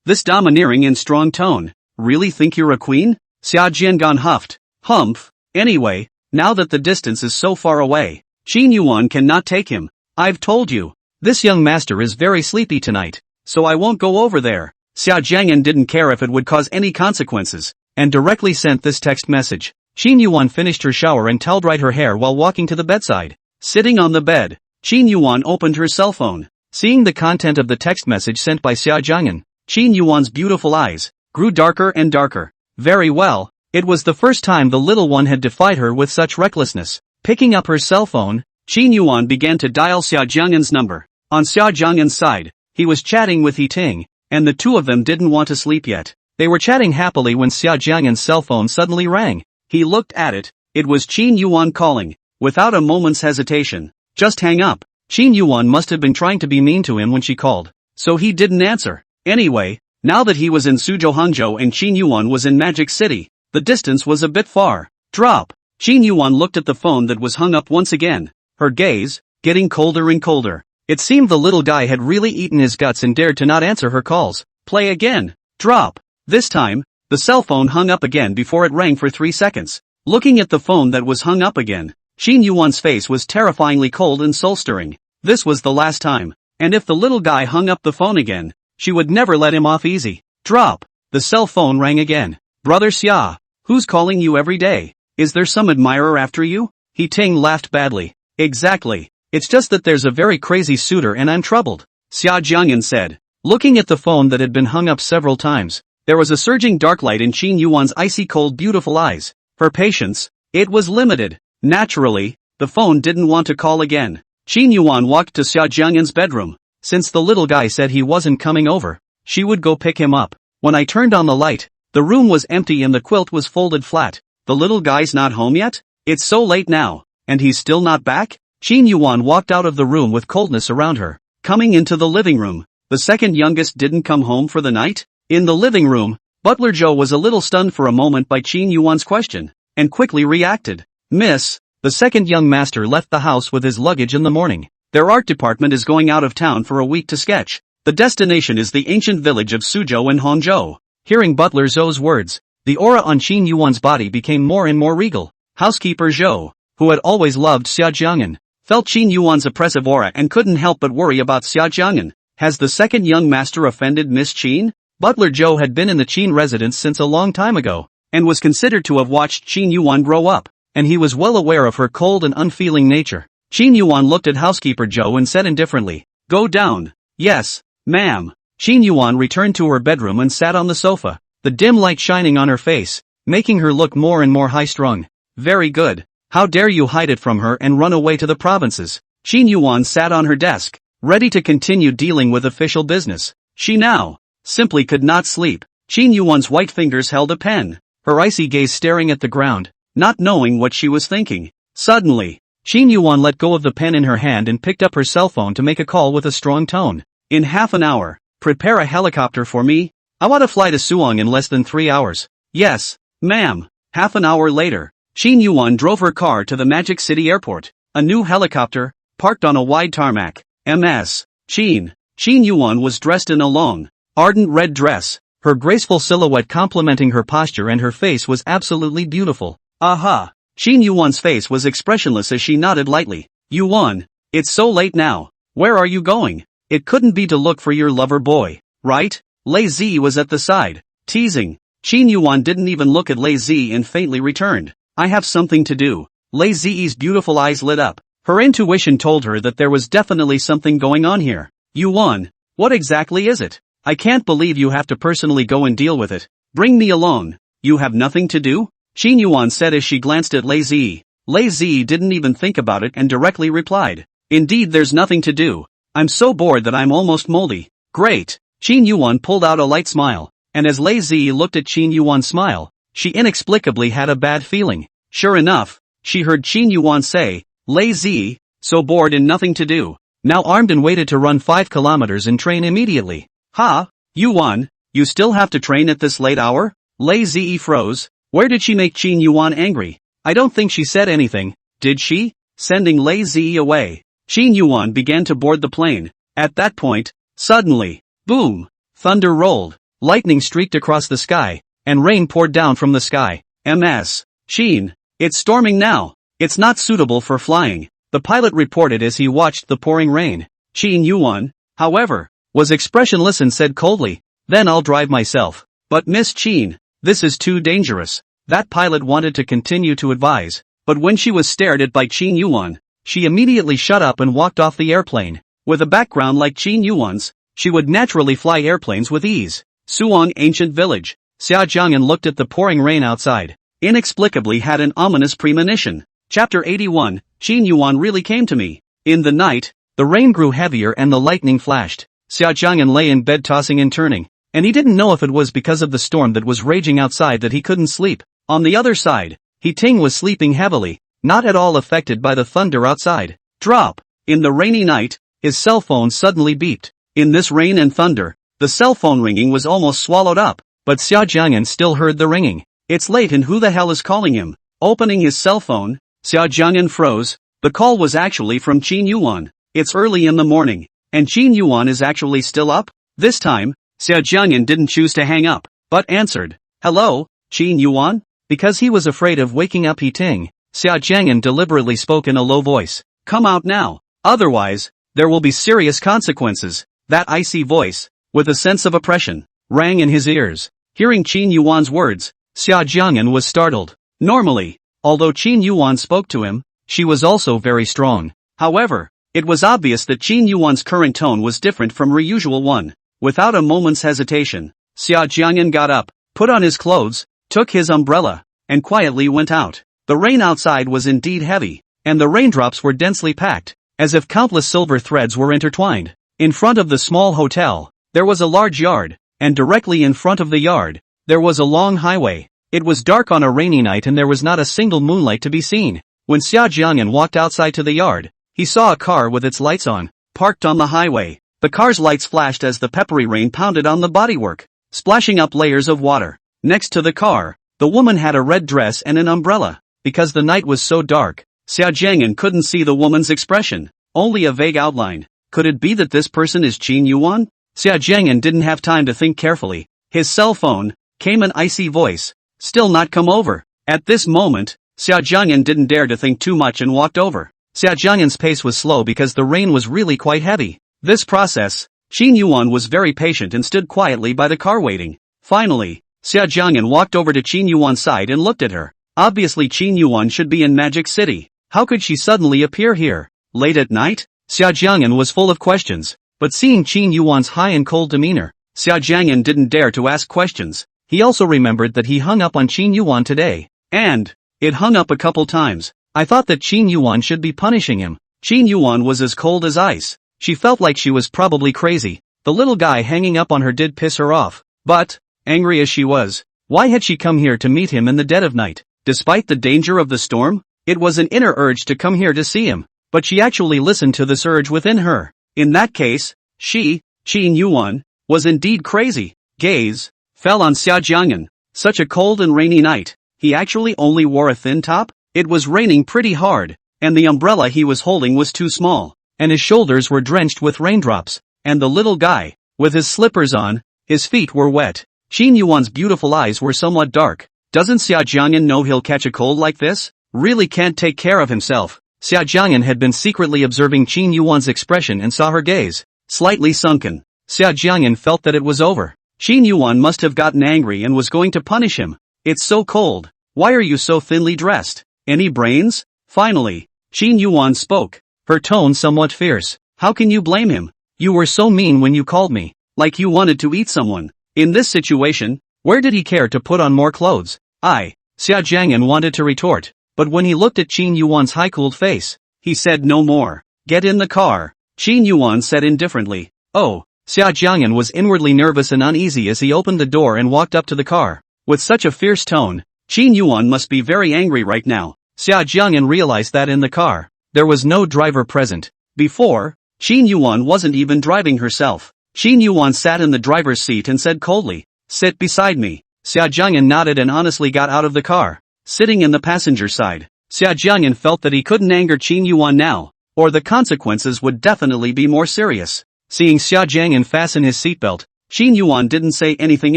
this domineering and strong tone. Really think you're a queen? Xia Jiang'an huffed. Humph. Anyway, now that the distance is so far away, Qin Yuwan cannot take him. I've told you, this young master is very sleepy tonight, so I won't go over there. Xia Jiang'an didn't care if it would cause any consequences, and directly sent this text message. Qin Yuwan finished her shower and towel-dried her hair while walking to the bedside. Sitting on the bed, Qin Yuwan opened her cell phone. Seeing the content of the text message sent by Xia Jiang'an, Qin Yuwan's beautiful eyes grew darker and darker. Very well, it was the first time the little one had defied her with such recklessness. Picking up her cell phone, Qin Yuwan began to dial Xia Jiang'an's number. On Xia Jiang'an's side, he was chatting with Ting, and the two of them didn't want to sleep yet. They were chatting happily when Xia Jiang'an's cell phone suddenly rang. He looked at it. It was Qin Yuwan calling. Without a moment's hesitation, just hang up. Qin Yuwan must have been trying to be mean to him when she called, so he didn't answer. Anyway, now that he was in Suzhou Hangzhou and Qin Yuwan was in Magic City, the distance was a bit far. Drop. Qin Yuwan looked at the phone that was hung up once again, her gaze getting colder and colder. It seemed the little guy had really eaten his guts and dared to not answer her calls. Play again. Drop. This time, the cell phone hung up again before it rang for 3 seconds. Looking at the phone that was hung up again, Qin Yuwan's face was terrifyingly cold and soul-stirring. This was the last time, and if the little guy hung up the phone again, she would never let him off easy. Drop. The cell phone rang again. Brother Xia, who's calling you every day? Is there some admirer after you? Ting laughed badly. Exactly. It's just that there's a very crazy suitor and I'm troubled, Xia Jiang'an said. Looking at the phone that had been hung up several times, there was a surging dark light in Qin Yuwan's icy cold beautiful eyes. Her patience, it was limited. Naturally, the phone didn't want to call again. Qin Yuwan walked to Xia Jiang'an's bedroom. Since the little guy said he wasn't coming over, she would go pick him up. When I turned on the light, the room was empty and the quilt was folded flat. The little guy's not home yet? It's so late now, and he's still not back? Qin Yuwan walked out of the room with coldness around her. Coming into the living room, the second youngest didn't come home for the night? In the living room, Butler Joe was a little stunned for a moment by Qin Yuwan's question, and quickly reacted. Miss, the second young master left the house with his luggage in the morning. Their art department is going out of town for a week to sketch. The destination is the ancient village of Suzhou in Hangzhou. Hearing Butler Zhou's words, the aura on Qin Yuwan's body became more and more regal. Housekeeper Zhou, who had always loved Xia Jiang'an, felt Qin Yuwan's oppressive aura and couldn't help but worry about Xia Jiang'an. Has the second young master offended Miss Qin? Butler Zhou had been in the Qin residence since a long time ago, and was considered to have watched Qin Yuwan grow up, and he was well aware of her cold and unfeeling nature. Qin Yuwan looked at housekeeper Zhou and said indifferently, "Go down." "Yes, ma'am." Qin Yuwan returned to her bedroom and sat on the sofa, the dim light shining on her face, making her look more and more high-strung. "Very good. How dare you hide it from her and run away to the provinces?" Qin Yuwan sat on her desk, ready to continue dealing with official business. She now simply could not sleep. Qin Yuwan's white fingers held a pen, her icy gaze staring at the ground, not knowing what she was thinking. Suddenly, Qin Yuwan let go of the pen in her hand and picked up her cell phone to make a call with a strong tone. "In half an hour, prepare a helicopter for me. I want to fly to Suwon in less than 3 hours." "Yes, ma'am." Half an hour later, Qin Yuwan drove her car to the Magic City airport. A new helicopter, parked on a wide tarmac. Ms. Qin Yuwan was dressed in a long, ardent red dress, her graceful silhouette complementing her posture, and her face was absolutely beautiful. "Aha!" Qin Yuwan's face was expressionless as she nodded lightly. "Yuwan, it's so late now. Where are you going? It couldn't be to look for your lover boy, right?" Lei Zi was at the side, teasing. Qin Yuwan didn't even look at Lei Zi and faintly returned, "I have something to do." Lei Zi's beautiful eyes lit up. Her intuition told her that there was definitely something going on here. "Yuwan, what exactly is it? I can't believe you have to personally go and deal with it. Bring me along. You have nothing to do?" Qin Yuwan said as she glanced at Lei Zi. Lei Zi didn't even think about it and directly replied, "Indeed, there's nothing to do. I'm so bored that I'm almost moldy." "Great." Qin Yuwan pulled out a light smile, and as Lei Zi looked at Qin Yuwan's smile, she inexplicably had a bad feeling. Sure enough, she heard Qin Yuwan say, "Lei Zi, so bored and nothing to do. Now armed and waited to run 5 kilometers and train immediately." "Ha, Yuwan, you still have to train at this late hour?" Lei Zi froze. Where did she make Qin Yuwan angry? I don't think she said anything, did she? Sending Lei Zi away, Qin Yuwan began to board the plane. At that point, suddenly, boom, thunder rolled, lightning streaked across the sky, and rain poured down from the sky. Qin, it's storming now. It's not suitable for flying, the pilot reported as he watched the pouring rain. Qin Yuwan, however, was expressionless and said coldly, "Then I'll drive myself." "But Miss Qin, this is too dangerous." That pilot wanted to continue to advise, but when she was stared at by Qin Yuwan, she immediately shut up and walked off the airplane. With a background like Qin Yuwan's, she would naturally fly airplanes with ease. Suong Ancient Village. Xia Jiang'an looked at the pouring rain outside, inexplicably had an ominous premonition. Chapter 81, Qin Yuwan really came to me. In the night, the rain grew heavier and the lightning flashed. Xia Jiang'an lay in bed tossing and turning, and he didn't know if it was because of the storm that was raging outside that he couldn't sleep. On the other side, Ting was sleeping heavily, not at all affected by the thunder outside. Drop. In the rainy night, his cell phone suddenly beeped. In this rain and thunder, the cell phone ringing was almost swallowed up, but Xia Jiang'an still heard the ringing. It's late and who the hell is calling him? Opening his cell phone, Xia Jiang'an froze. The call was actually from Qin Yuwan. It's early in the morning, and Qin Yuwan is actually still up? This time, Xia Jiang'an didn't choose to hang up, but answered, "Hello, Qin Yuwan?" Because he was afraid of waking up Ting, Xia Jiang'an deliberately spoke in a low voice. "Come out now, otherwise, there will be serious consequences." That icy voice, with a sense of oppression, rang in his ears. Hearing Qin Yuwan's words, Xia Jiang'an was startled. Normally, although Qin Yuwan spoke to him, she was also very strong. However, it was obvious that Qin Yuwan's current tone was different from her usual one. Without a moment's hesitation, Xia Jiang'an got up, put on his clothes, took his umbrella, and quietly went out. The rain outside was indeed heavy, and the raindrops were densely packed, as if countless silver threads were intertwined. In front of the small hotel, there was a large yard, and directly in front of the yard, there was a long highway. It was dark on a rainy night and there was not a single moonlight to be seen. When Xia Jiang'an walked outside to the yard, he saw a car with its lights on, parked on the highway. The car's lights flashed as the peppery rain pounded on the bodywork, splashing up layers of water. Next to the car, the woman had a red dress and an umbrella. Because the night was so dark, Xia Jiang'an couldn't see the woman's expression, only a vague outline. Could it be that this person is Qin Yuwan? Xia Jiang'an didn't have time to think carefully. His cell phone, came an icy voice. Still not come over. At this moment, Xia Jiang'an didn't dare to think too much and walked over. Xia Jiang'an's pace was slow because the rain was really quite heavy. This process, Qin Yuwan was very patient and stood quietly by the car waiting. Finally, Xia Jiang'an walked over to Qin Yuwan's side and looked at her. Obviously Qin Yuwan should be in Magic City. How could she suddenly appear here? Late at night? Xia Jiang'an was full of questions, but seeing Qin Yuwan's high and cold demeanor, Xia Jiang'an didn't dare to ask questions. He also remembered that he hung up on Qin Yuwan today, and it hung up a couple times. I thought that Qin Yuwan should be punishing him. Qin Yuwan was as cold as ice. She felt like she was probably crazy. The little guy hanging up on her did piss her off. But, angry as she was, why had she come here to meet him in the dead of night? Despite the danger of the storm, it was an inner urge to come here to see him. But she actually listened to this urge within her. In that case, she, Qin Yuwan, was indeed crazy. Gaze fell on Xia Jiang'an. Such a cold and rainy night. He actually only wore a thin top? It was raining pretty hard, and the umbrella he was holding was too small, and his shoulders were drenched with raindrops, and the little guy, with his slippers on, his feet were wet. Qin Yuwan's beautiful eyes were somewhat dark. Doesn't Xia Jiang'an know he'll catch a cold like this? Really can't take care of himself. Xia Jiang'an had been secretly observing Qin Yuwan's expression and saw her gaze, slightly sunken. Xia Jiang'an felt that it was over. Qin Yuwan must have gotten angry and was going to punish him. It's so cold. Why are you so thinly dressed? Any brains? Finally, Qin Yuwan spoke, her tone somewhat fierce. How can you blame him? You were so mean when you called me, like you wanted to eat someone. In this situation, where did he care to put on more clothes? Xia Jiang'an wanted to retort, but when he looked at Qin Yuan's high-cooled face, he said no more. Get in the car, Qin Yuwan said indifferently. Oh, Xia Jiang'an was inwardly nervous and uneasy as he opened the door and walked up to the car. With such a fierce tone, Qin Yuwan must be very angry right now. Xia Jiang'an realized that in the car, there was no driver present. Before, Qin Yuwan wasn't even driving herself. Qin Yuwan sat in the driver's seat and said coldly, sit beside me. Xia Jiang'an nodded and honestly got out of the car. Sitting in the passenger side, Xia Jiang'an felt that he couldn't anger Qin Yuwan now, or the consequences would definitely be more serious. Seeing Xia Jiang'an fasten his seatbelt, Qin Yuwan didn't say anything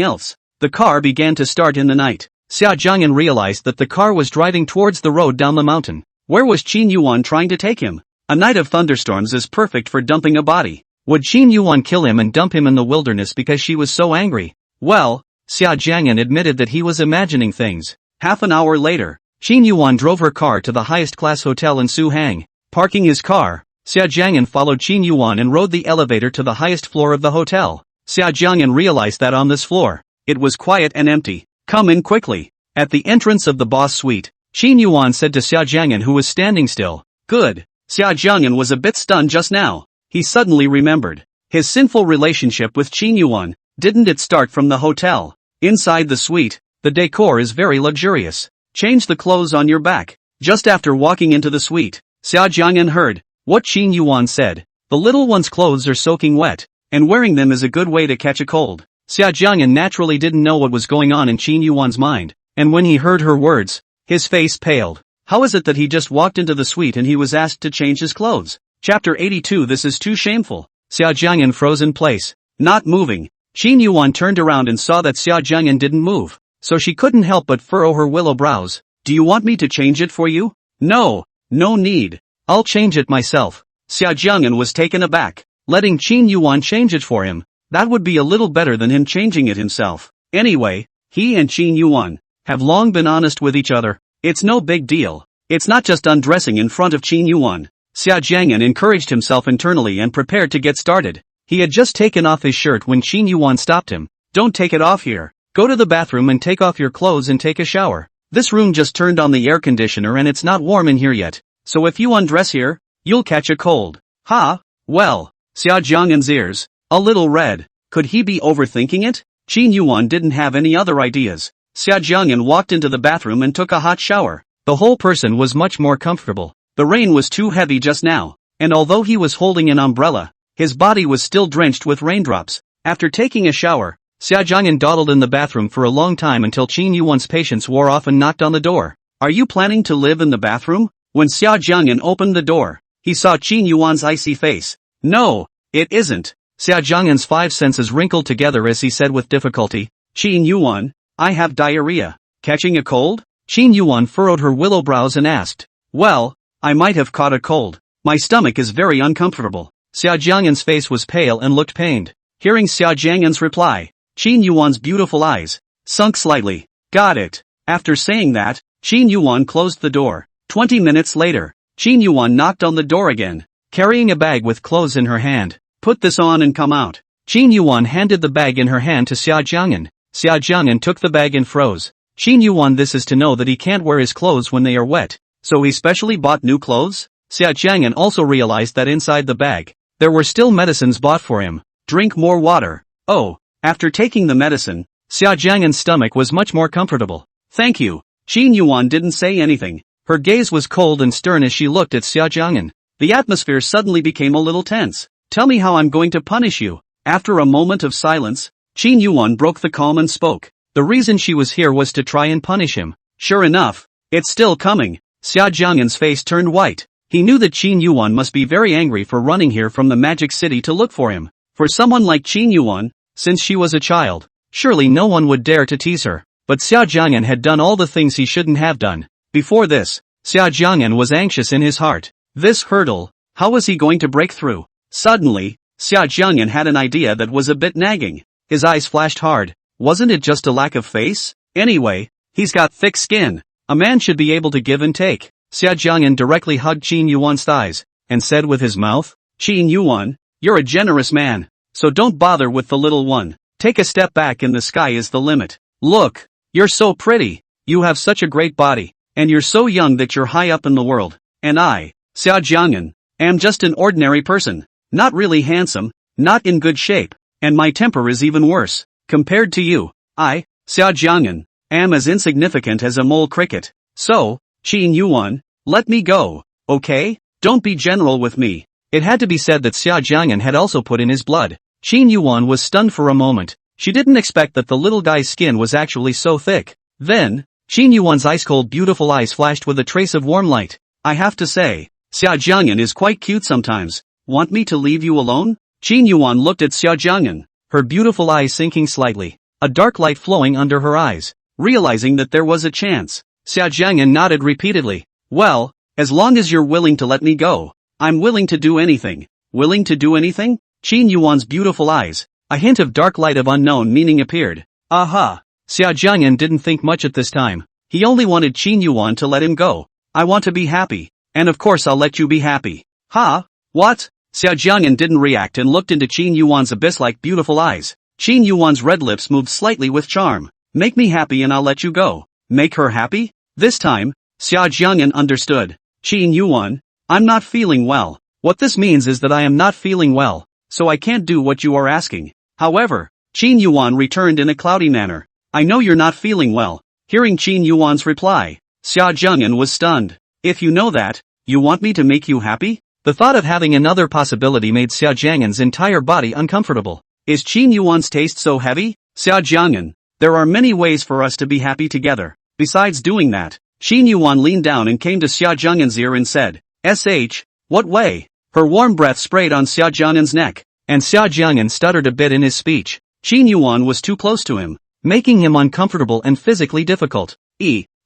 else. The car began to start in the night. Xia Jiang'an realized that the car was driving towards the road down the mountain. Where was Qin Yuwan trying to take him? A night of thunderstorms is perfect for dumping a body. Would Qin Yuwan kill him and dump him in the wilderness because she was so angry? Well, Xia Jiang'an admitted that he was imagining things. Half an hour later, Qin Yuwan drove her car to the highest-class hotel in Suhang. Parking his car, Xia Jiang'an followed Qin Yuwan and rode the elevator to the highest floor of the hotel. Xia Jiang'an realized that on this floor, it was quiet and empty. Come in quickly. At the entrance of the boss suite, Qin Yuwan said to Xia Jiang'an, who was standing still. Good. Xia Jiang'an was a bit stunned just now. He suddenly remembered his sinful relationship with Qin Yuwan. Didn't it start from the hotel? Inside the suite, the decor is very luxurious. Change the clothes on your back. Just after walking into the suite, Xia Jiang'an heard what Qin Yuwan said. The little one's clothes are soaking wet, and wearing them is a good way to catch a cold. Xia Jiang'an naturally didn't know what was going on in Qin Yuwan's mind, and when he heard her words, his face paled. How is it that he just walked into the suite and he was asked to change his clothes? Chapter 82. This is too shameful. Xia Jiang'an froze in place, not moving. Qin Yuwan turned around and saw that Xia Jiang'an didn't move, so she couldn't help but furrow her willow brows. Do you want me to change it for you? No need. I'll change it myself. Xia Jiang'an was taken aback. Letting Qin Yuwan change it for him, that would be a little better than him changing it himself. Anyway, he and Qin Yuwan have long been honest with each other. It's no big deal. It's not just undressing in front of Qin Yuwan. Xia Jiang'an encouraged himself internally and prepared to get started. He had just taken off his shirt when Qin Yuwan stopped him. Don't take it off here. Go to the bathroom and take off your clothes and take a shower. This room just turned on the air conditioner and it's not warm in here yet. So if you undress here, you'll catch a cold. Ha? Well, Xia Jiang'an's ears, a little red. Could he be overthinking it? Qin Yuwan didn't have any other ideas. Xia Jiang'an walked into the bathroom and took a hot shower. The whole person was much more comfortable. The rain was too heavy just now, and although he was holding an umbrella, his body was still drenched with raindrops. After taking a shower, Xia Jiang'an dawdled in the bathroom for a long time until Qin Yuwan's patience wore off and knocked on the door. Are you planning to live in the bathroom? When Xia Jiang'an opened the door, he saw Qin Yuwan's icy face. No, it isn't. Xia Jiang'an's five senses wrinkled together as he said with difficulty, Qin Yuwan, I have diarrhea. Catching a cold? Qin Yuwan furrowed her willow brows and asked. Well, I might have caught a cold. My stomach is very uncomfortable. Xia Jiang'an's face was pale and looked pained. Hearing Xia Jiang'an's reply, Qin Yuwan's beautiful eyes sunk slightly. Got it. After saying that, Qin Yuwan closed the door. 20 minutes later, Qin Yuwan knocked on the door again, carrying a bag with clothes in her hand. Put this on and come out. Qin Yuwan handed the bag in her hand to Xia Jiang'an. Xia Jiang'an took the bag and froze. Qin Yuwan, this is to know that he can't wear his clothes when they are wet. So he specially bought new clothes? Xia Jiang'an also realized that inside the bag, there were still medicines bought for him. Drink more water. Oh, after taking the medicine, Xia Jiang'an's stomach was much more comfortable. Thank you. Qin Yuwan didn't say anything. Her gaze was cold and stern as she looked at Xia Jiang'an. The atmosphere suddenly became a little tense. Tell me how I'm going to punish you. After a moment of silence, Qin Yuwan broke the calm and spoke. The reason she was here was to try and punish him. Sure enough, it's still coming. Xia Jiang'an's face turned white. He knew that Qin Yuwan must be very angry for running here from the magic city to look for him. For someone like Qin Yuwan, since she was a child, surely no one would dare to tease her. But Xia Jiang'an had done all the things he shouldn't have done. Before this, Xia Jiang'an was anxious in his heart. This hurdle, how was he going to break through? Suddenly, Xia Jiang'an had an idea that was a bit nagging. His eyes flashed hard. Wasn't it just a lack of face? Anyway, he's got thick skin. A man should be able to give and take. Xia Jiang'an directly hugged Qin Yuan's thighs, and said with his mouth, Qin Yuan, you're a generous man. So don't bother with the little one. Take a step back and the sky is the limit. Look, you're so pretty. You have such a great body. And you're so young that you're high up in the world. And I, Xia Jiang'an, am just an ordinary person. Not really handsome, not in good shape, and my temper is even worse. Compared to you, I, Xia Jiang'an, am as insignificant as a mole cricket. So, Qin Yuan, let me go, okay? Don't be general with me. It had to be said that Xia Jiang'an had also put in his blood. Qin Yuan was stunned for a moment. She didn't expect that the little guy's skin was actually so thick. Then, Qin Yuan's ice-cold beautiful eyes flashed with a trace of warm light. I have to say, Xia Jiang'an is quite cute sometimes. Want me to leave you alone? Qin Yuan looked at Xia Jiang'an, her beautiful eyes sinking slightly, a dark light flowing under her eyes. Realizing that there was a chance, Xia Jiang'an nodded repeatedly. Well, as long as you're willing to let me go, I'm willing to do anything. Willing to do anything? Qin Yuan's beautiful eyes, a hint of dark light of unknown meaning appeared. Aha! Xia Jiang'an didn't think much at this time. He only wanted Qin Yuan to let him go. I want to be happy. And of course I'll let you be happy. Ha? What? Xia Jiang'an didn't react and looked into Qin Yuan's abyss-like beautiful eyes. Qin Yuan's red lips moved slightly with charm. Make me happy and I'll let you go. Make her happy? This time, Xia Jiang'an understood. Qin Yuan, I'm not feeling well. What this means is that I am not feeling well, so I can't do what you are asking. However, Qin Yuan returned in a cloudy manner. I know you're not feeling well. Hearing Qin Yuan's reply, Xia Jiang'an was stunned. If you know that, you want me to make you happy? The thought of having another possibility made Xia Jiang'an's entire body uncomfortable. Is Qin Yuan's taste so heavy? Xia Jiang'an, there are many ways for us to be happy together. Besides doing that, Qin Yuan leaned down and came to Xia Jiang'an's ear and said, what way? Her warm breath sprayed on Xia Jiang'an's neck, and Xia Jiang'an stuttered a bit in his speech. Qin Yuan was too close to him, making him uncomfortable and physically difficult. Qin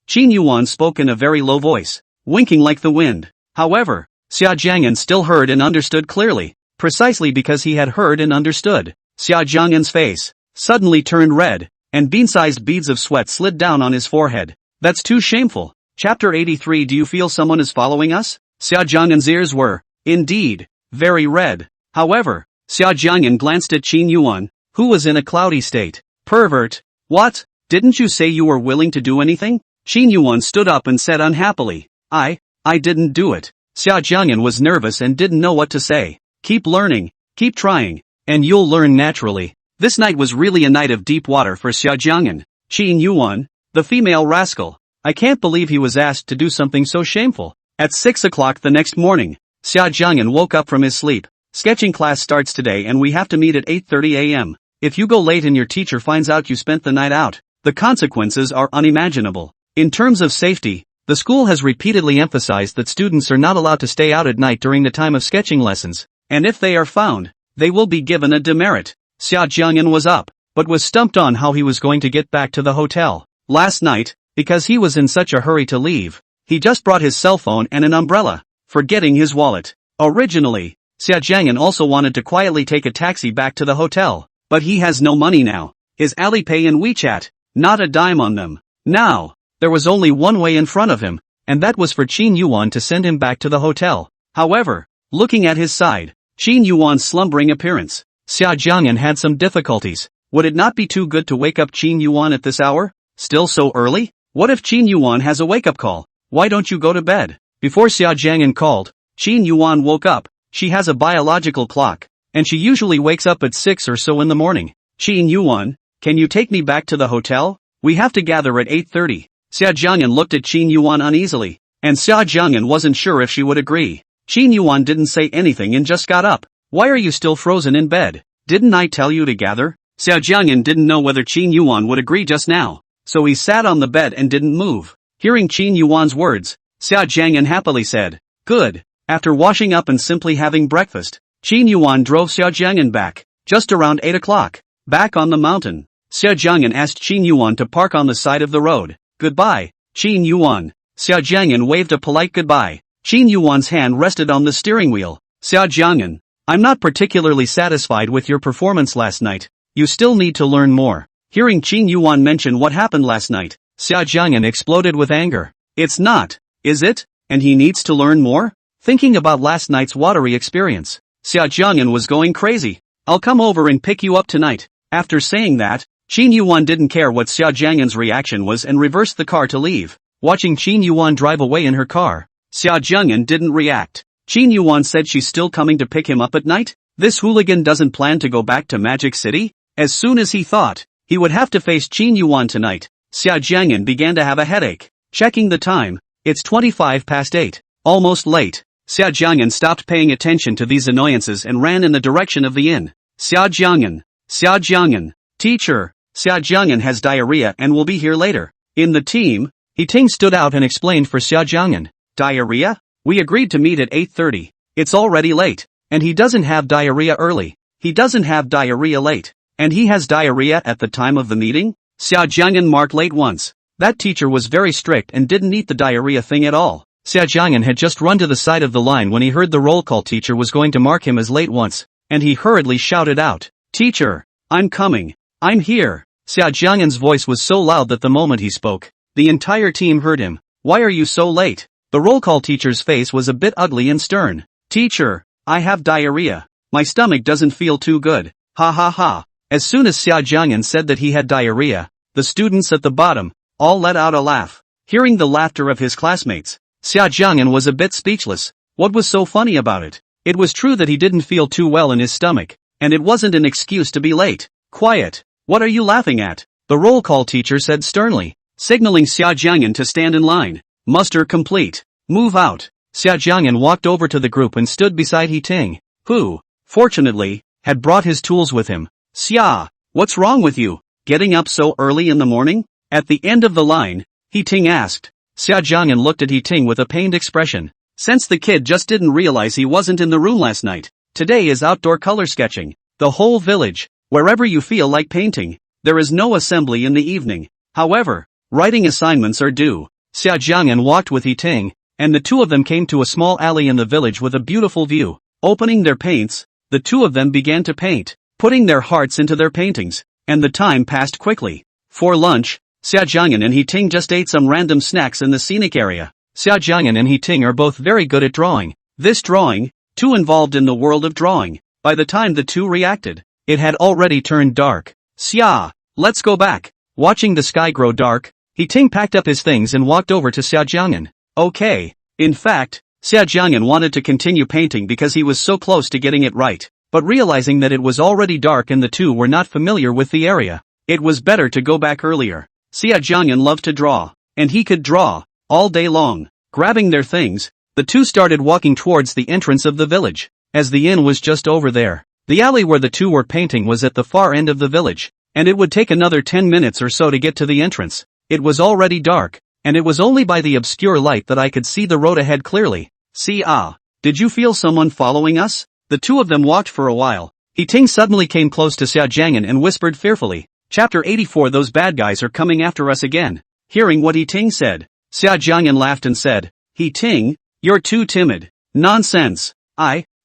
Yuan spoke in a very low voice, winking like the wind. However, Xia Jiang'an still heard and understood clearly, precisely because he had heard and understood. Xia Jiang'an's face suddenly turned red, and bean-sized beads of sweat slid down on his forehead. That's too shameful. Chapter 83. Do you feel someone is following us? Xia Jiang'an's ears were, indeed, very red. However, Xia Jiang'an glanced at Qin Yuan, who was in a cloudy state. Pervert. What? Didn't you say you were willing to do anything? Qin Yuan stood up and said unhappily. I didn't do it. Xia Jiang'an was nervous and didn't know what to say. Keep learning, keep trying, and you'll learn naturally. This night was really a night of deep water for Xia Jiang'an. Qin Yuan, the female rascal. I can't believe he was asked to do something so shameful. At 6 o'clock the next morning, Xia Jiang'an woke up from his sleep. Sketching class starts today and we have to meet at 8:30 a.m. If you go late and your teacher finds out you spent the night out, the consequences are unimaginable. In terms of safety, the school has repeatedly emphasized that students are not allowed to stay out at night during the time of sketching lessons, and if they are found, they will be given a demerit. Xia Jiang'an was up, but was stumped on how he was going to get back to the hotel. Last night, because he was in such a hurry to leave, he just brought his cell phone and an umbrella, forgetting his wallet. Originally, Xia Jiang'an also wanted to quietly take a taxi back to the hotel, but he has no money now. His Alipay and WeChat, not a dime on them. Now, there was only one way in front of him, and that was for Qin Yuan to send him back to the hotel. However, looking at his side, Qin Yuan's slumbering appearance, Xia Jiang'an had some difficulties. Would it not be too good to wake up Qin Yuan at this hour? Still so early? What if Qin Yuan has a wake-up call? Why don't you go to bed? Before Xia Jiang'an called, Qin Yuan woke up. She has a biological clock, and she usually wakes up at 6 or so in the morning. Qin Yuan, can you take me back to the hotel? We have to gather at 8:30. Xia Jiang'an looked at Qin Yuan uneasily, and Xia Jiang'an wasn't sure if she would agree. Qin Yuan didn't say anything and just got up. Why are you still frozen in bed? Didn't I tell you to gather? Xia Jiang'an didn't know whether Qin Yuan would agree just now, so he sat on the bed and didn't move. Hearing Qin Yuan's words, Xia Jiang'an happily said, good. After washing up and simply having breakfast, Qin Yuan drove Xia Jiang'an back, just around 8 o'clock. Back on the mountain, Xia Jiang'an asked Qin Yuan to park on the side of the road. Goodbye, Qin Yuan. Xia Jiang'an waved a polite goodbye. Qin Yuan's hand rested on the steering wheel. Xia Jiang'an, I'm not particularly satisfied with your performance last night. You still need to learn more. Hearing Qin Yuwan mention what happened last night, Xia Jiang'an exploded with anger. It's not, is it? And he needs to learn more? Thinking about last night's watery experience, Xia Jiang'an was going crazy. I'll come over and pick you up tonight. After saying that, Qin Yuwan didn't care what Xia Jiang'an's reaction was and reversed the car to leave. Watching Qin Yuwan drive away in her car, Xia Jiang'an didn't react. Qin Yuwan said she's still coming to pick him up at night? This hooligan doesn't plan to go back to Magic City? As soon as he thought he would have to face Qin Yuwan tonight, Xia Jiang'an began to have a headache. Checking the time, it's 8:25. Almost late. Xia Jiang'an stopped paying attention to these annoyances and ran in the direction of the inn. Xia Jiang'an, teacher, Xia Jiang'an has diarrhea and will be here later. In the team, Ting stood out and explained for Xia Jiang'an. Diarrhea? We agreed to meet at 8:30. It's already late. And he doesn't have diarrhea early. He doesn't have diarrhea late. And he has diarrhea at the time of the meeting? Xia Jiang'an marked late once. That teacher was very strict and didn't eat the diarrhea thing at all. Xia Jiang'an had just run to the side of the line when he heard the roll call teacher was going to mark him as late once, and he hurriedly shouted out, "Teacher, I'm coming. I'm here." Xia Jiang'an's voice was so loud that the moment he spoke, the entire team heard him. "Why are you so late?" The roll call teacher's face was a bit ugly and stern. "Teacher, I have diarrhea. My stomach doesn't feel too good. Ha ha ha." As soon as Xia Jiang'an said that he had diarrhea, the students at the bottom all let out a laugh. Hearing the laughter of his classmates, Xia Jiang'an was a bit speechless. What was so funny about it? It was true that he didn't feel too well in his stomach, and it wasn't an excuse to be late. "Quiet. What are you laughing at?" the roll call teacher said sternly, signaling Xia Jiang'an to stand in line. "Muster complete. Move out." Xia Jiang'an walked over to the group and stood beside Ting, who, fortunately, had brought his tools with him. "Xia, what's wrong with you? Getting up so early in the morning?" At the end of the line, Ting asked. Xia Jiang'an looked at Ting with a pained expression. Since the kid just didn't realize he wasn't in the room last night, today is outdoor color sketching. The whole village, wherever you feel like painting. There is no assembly in the evening. However, writing assignments are due. Xia Jiang'an walked with Ting, and the two of them came to a small alley in the village with a beautiful view. Opening their paints, the two of them began to paint, putting their hearts into their paintings, and the time passed quickly. For lunch, Xia Jiang'an and Ting just ate some random snacks in the scenic area. Xia Jiang'an and Ting are both very good at drawing. This drawing, too involved in the world of drawing. By the time the two reacted, it had already turned dark. "Xia, let's go back." Watching the sky grow dark, Ting packed up his things and walked over to Xia Jiang'an. Okay. In fact, Xia Jiang'an wanted to continue painting because he was so close to getting it right, but realizing that it was already dark and the two were not familiar with the area, it was better to go back earlier. Xia Jiang'an loved to draw, and he could draw all day long. Grabbing their things, the two started walking towards the entrance of the village. As the inn was just over there, the alley where the two were painting was at the far end of the village, and it would take another 10 minutes or so to get to the entrance. It was already dark, and it was only by the obscure light that I could see the road ahead clearly. "Xia, did you feel someone following us?" The two of them walked for a while. Ting suddenly came close to Xia Jiang'an and whispered fearfully, "Chapter 84, those bad guys are coming after us again." Hearing what Ting said, Xia Jiang'an laughed and said, "Ting, you're too timid." "Nonsense.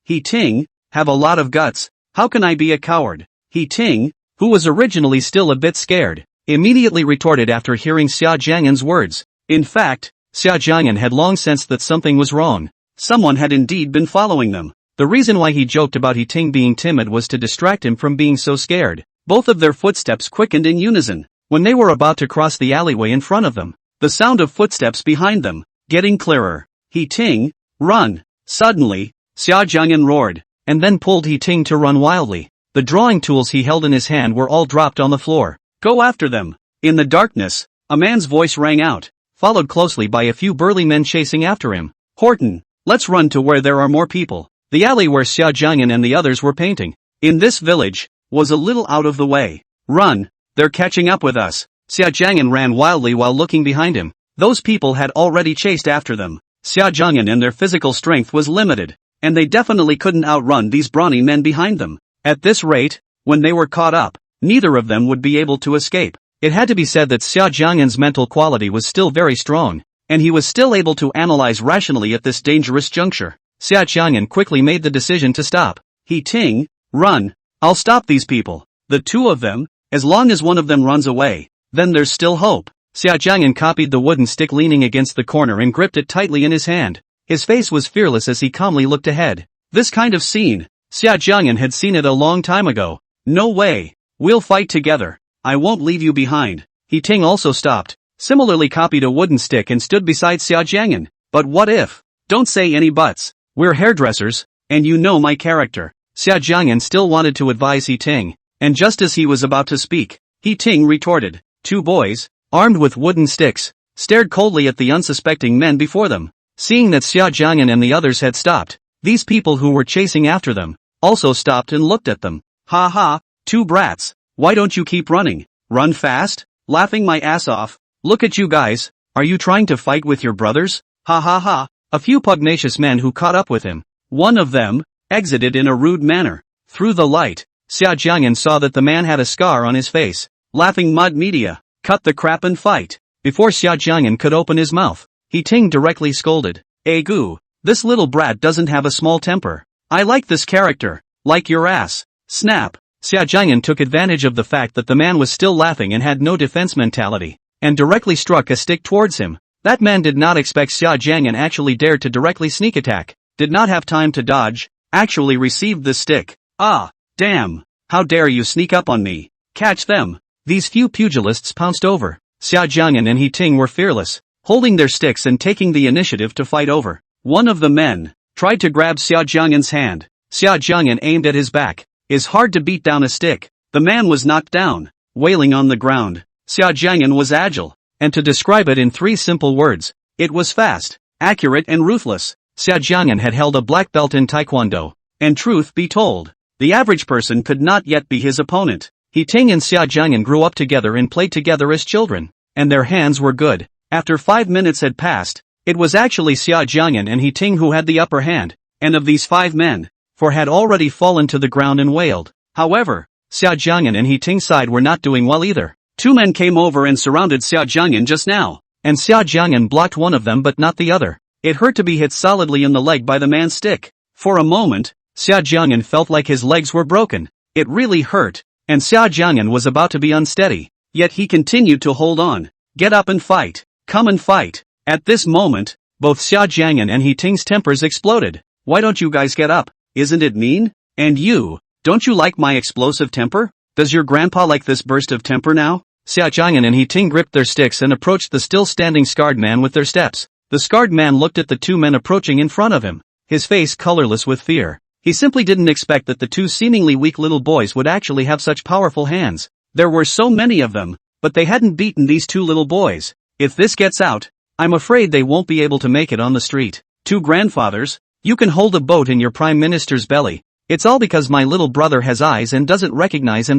Ting, have a lot of guts. How can I be a coward?" Ting, who was originally still a bit scared, immediately retorted after hearing Xia Jiang'an's words. In fact, Xia Jiang'an had long sensed that something was wrong. Someone had indeed been following them. The reason why he joked about Ting being timid was to distract him from being so scared. Both of their footsteps quickened in unison when they were about to cross the alleyway in front of them. The sound of footsteps behind them, getting clearer. Ting, run! Suddenly, Xia Jiang'an roared, and then pulled Ting to run wildly. The drawing tools he held in his hand were all dropped on the floor. "Go after them!" In the darkness, a man's voice rang out, followed closely by a few burly men chasing after him. "Horton, let's run to where there are more people." The alley where Xia Jiang'an and the others were painting, in this village, was a little out of the way. "Run, they're catching up with us." Xia Jiang'an ran wildly while looking behind him. Those people had already chased after them. Xia Jiang'an and their physical strength was limited, and they definitely couldn't outrun these brawny men behind them. At this rate, when they were caught up, neither of them would be able to escape. It had to be said that Xia Jiang'an's mental quality was still very strong, and he was still able to analyze rationally at this dangerous juncture. Xia Jiang'an quickly made the decision to stop. Ting, run! I'll stop these people." The two of them? As long as one of them runs away, then there's still hope. Xia Jiang'an copied the wooden stick leaning against the corner and gripped it tightly in his hand. His face was fearless as he calmly looked ahead. This kind of scene, Xia Jiang'an had seen it a long time ago. No way. We'll fight together. I won't leave you behind. He Ting also stopped, similarly copied a wooden stick and stood beside Xia Jiang'an. But what if? Don't say any buts. We're hairdressers, and you know my character. Xia Jiang'an still wanted to advise He Ting, and just as he was about to speak, He Ting retorted. Two boys, armed with wooden sticks, stared coldly at the unsuspecting men before them. Seeing that Xia Jiang'an and the others had stopped, these people who were chasing after them also stopped and looked at them. Ha ha, two brats. Why don't you keep running? Run fast? Laughing my ass off. Look at you guys. Are you trying to fight with your brothers? Ha ha ha. A few pugnacious men who caught up with him. One of them exited in a rude manner. Through the light, Xia Jiang'an saw that the man had a scar on his face. Laughing mud media. Cut the crap and fight. Before Xia Jiang'an could open his mouth, He Ting directly scolded. Goo, this little brat doesn't have a small temper. I like this character. Like your ass. Snap. Xia Jiang'an took advantage of the fact that the man was still laughing and had no defense mentality, and directly struck a stick towards him. That man did not expect Xia Jiang'an actually dared to directly sneak attack, did not have time to dodge, actually received the stick. Ah, damn. How dare you sneak up on me? Catch them. These few pugilists pounced over. Xia Jiang'an and He Ting were fearless, holding their sticks and taking the initiative to fight over. One of the men tried to grab Xia Jiang'an's hand. Xia Jiang'an aimed at his back. It's hard to beat down a stick. The man was knocked down, wailing on the ground. Xia Jiang'an was agile, and to describe it in 3 simple words, it was fast, accurate and ruthless. Xia Jiang'an had held a black belt in Taekwondo, and truth be told, the average person could not yet be his opponent. He Ting and Xia Jiang'an grew up together and played together as children, and their hands were good. After 5 minutes had passed, it was actually Xia Jiang'an and He Ting who had the upper hand, and of these 5 men, 4 had already fallen to the ground and wailed. However, Xia Jiang'an and He Ting's side were not doing well either. 2 men came over and surrounded Xia Jiang'an just now, and Xia Jiang'an blocked one of them but not the other. It hurt to be hit solidly in the leg by the man's stick. For a moment, Xia Jiang'an felt like his legs were broken. It really hurt, and Xia Jiang'an was about to be unsteady. Yet he continued to hold on. Get up and fight. Come and fight. At this moment, both Xia Jiang'an and He Ting's tempers exploded. Why don't you guys get up? Isn't it mean? And you, don't you like my explosive temper? Does your grandpa like this burst of temper now? Xia Jiang'an and He Ting gripped their sticks and approached the still standing scarred man with their steps. The scarred man looked at the 2 men approaching in front of him, his face colorless with fear. He simply didn't expect that the 2 seemingly weak little boys would actually have such powerful hands. There were so many of them, but they hadn't beaten these 2 little boys. If this gets out, I'm afraid they won't be able to make it on the street. 2 grandfathers, you can hold a boat in your prime minister's belly. It's all because my little brother has eyes and doesn't recognize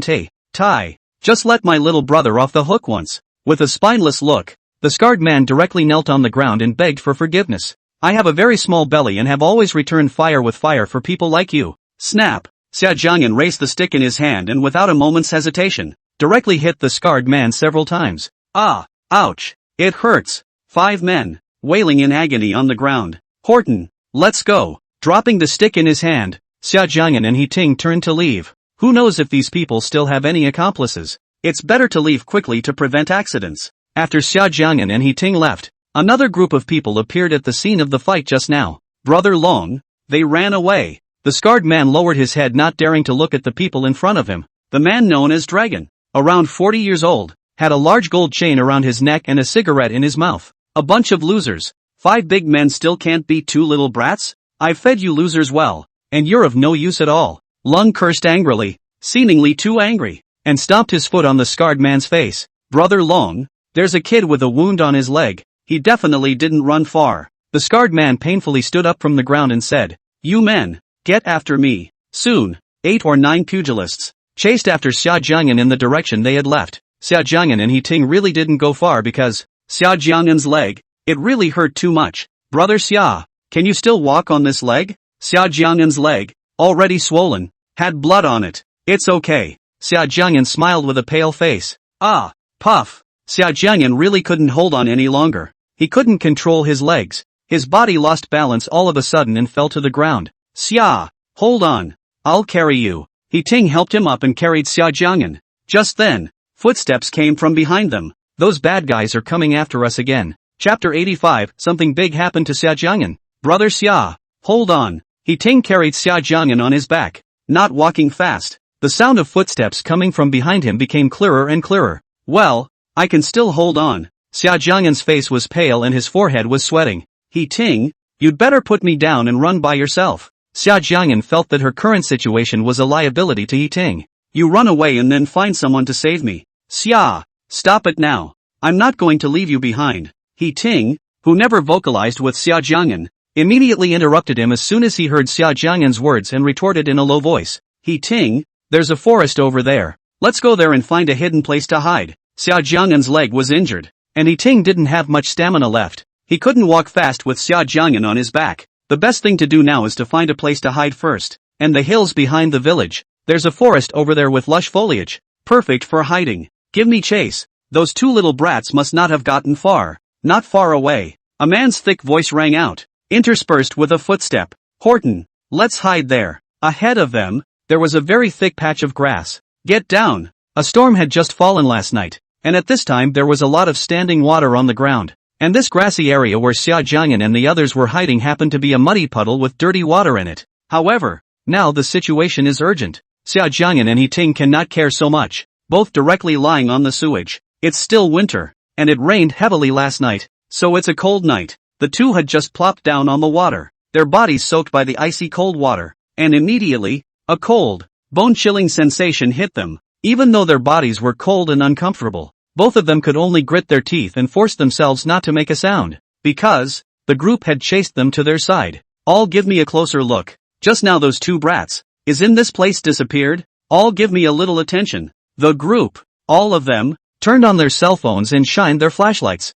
Tai. Just let my little brother off the hook once. With a spineless look, the scarred man directly knelt on the ground and begged for forgiveness. I have a very small belly and have always returned fire with fire for people like you. Snap! Xia Jiang'an raised the stick in his hand and without a moment's hesitation, directly hit the scarred man several times. Ah! Ouch! It hurts! 5 men, wailing in agony on the ground. Horton, let's go! Dropping the stick in his hand, Xia Jiang'an and He Ting turned to leave. Who knows if these people still have any accomplices? It's better to leave quickly to prevent accidents. After Xia Jiang'an and He Ting left, another group of people appeared at the scene of the fight just now. Brother Long, they ran away. The scarred man lowered his head, not daring to look at the people in front of him. The man known as Dragon, around 40 years old, had a large gold chain around his neck and a cigarette in his mouth. A bunch of losers. 5 big men still can't beat 2 little brats? I've fed you losers well, and you're of no use at all. Lung cursed angrily, seemingly too angry, and stomped his foot on the scarred man's face. Brother Long, there's a kid with a wound on his leg. He definitely didn't run far. The scarred man painfully stood up from the ground and said, You men, get after me. Soon, 8 or 9 pugilists chased after Xia Jiang'an in the direction they had left. Xia Jiang'an and He Ting really didn't go far because Xia Jiang'an's leg, it really hurt too much. Brother Xia, can you still walk on this leg? Xia Jiang'an's leg, already swollen, had blood on it. It's okay. Xia Jiang'an smiled with a pale face. Ah, puff. Xia Jiang'an really couldn't hold on any longer. He couldn't control his legs. His body lost balance all of a sudden and fell to the ground. Xia, hold on. I'll carry you. He Ting helped him up and carried Xia Jiang'an. Just then, footsteps came from behind them. Those bad guys are coming after us again. Chapter 85, something big happened to Xia Jiang'an. Brother Xia, hold on. He Ting carried Xia Jiang'an on his back, not walking fast. The sound of footsteps coming from behind him became clearer and clearer. Well, I can still hold on. Xia Jiang'an's face was pale and his forehead was sweating. He Ting, you'd better put me down and run by yourself. Xia Jiang'an felt that her current situation was a liability to He Ting. You run away and then find someone to save me. Xia, stop it now. I'm not going to leave you behind. He Ting, who never vocalized with Xia Jiang'an, immediately interrupted him as soon as he heard Xia Jiang'an's words and retorted in a low voice. He Ting, there's a forest over there. Let's go there and find a hidden place to hide. Xia Jiang'an's leg was injured, and He Ting didn't have much stamina left. He couldn't walk fast with Xia Jiang'an on his back. The best thing to do now is to find a place to hide first. And the hills behind the village. There's a forest over there with lush foliage. Perfect for hiding. Give me chase. Those two little brats must not have gotten far. Not far away. A man's thick voice rang out, interspersed with a footstep. Horton, let's hide there. Ahead of them, there was a very thick patch of grass. Get down. A storm had just fallen last night, and at this time there was a lot of standing water on the ground. And this grassy area where Xia Jiang'an and the others were hiding happened to be a muddy puddle with dirty water in it. However, now the situation is urgent. Xia Jiang'an and He Ting cannot care so much, both directly lying on the sewage. It's still winter, and it rained heavily last night, so it's a cold night. The two had just plopped down on the water, their bodies soaked by the icy cold water, and immediately, a cold, bone-chilling sensation hit them. Even though their bodies were cold and uncomfortable, both of them could only grit their teeth and force themselves not to make a sound, because the group had chased them to their side. All give me a closer look. Just now those two brats, is in this place disappeared? All give me a little attention. The group, all of them, turned on their cell phones and shined their flashlights.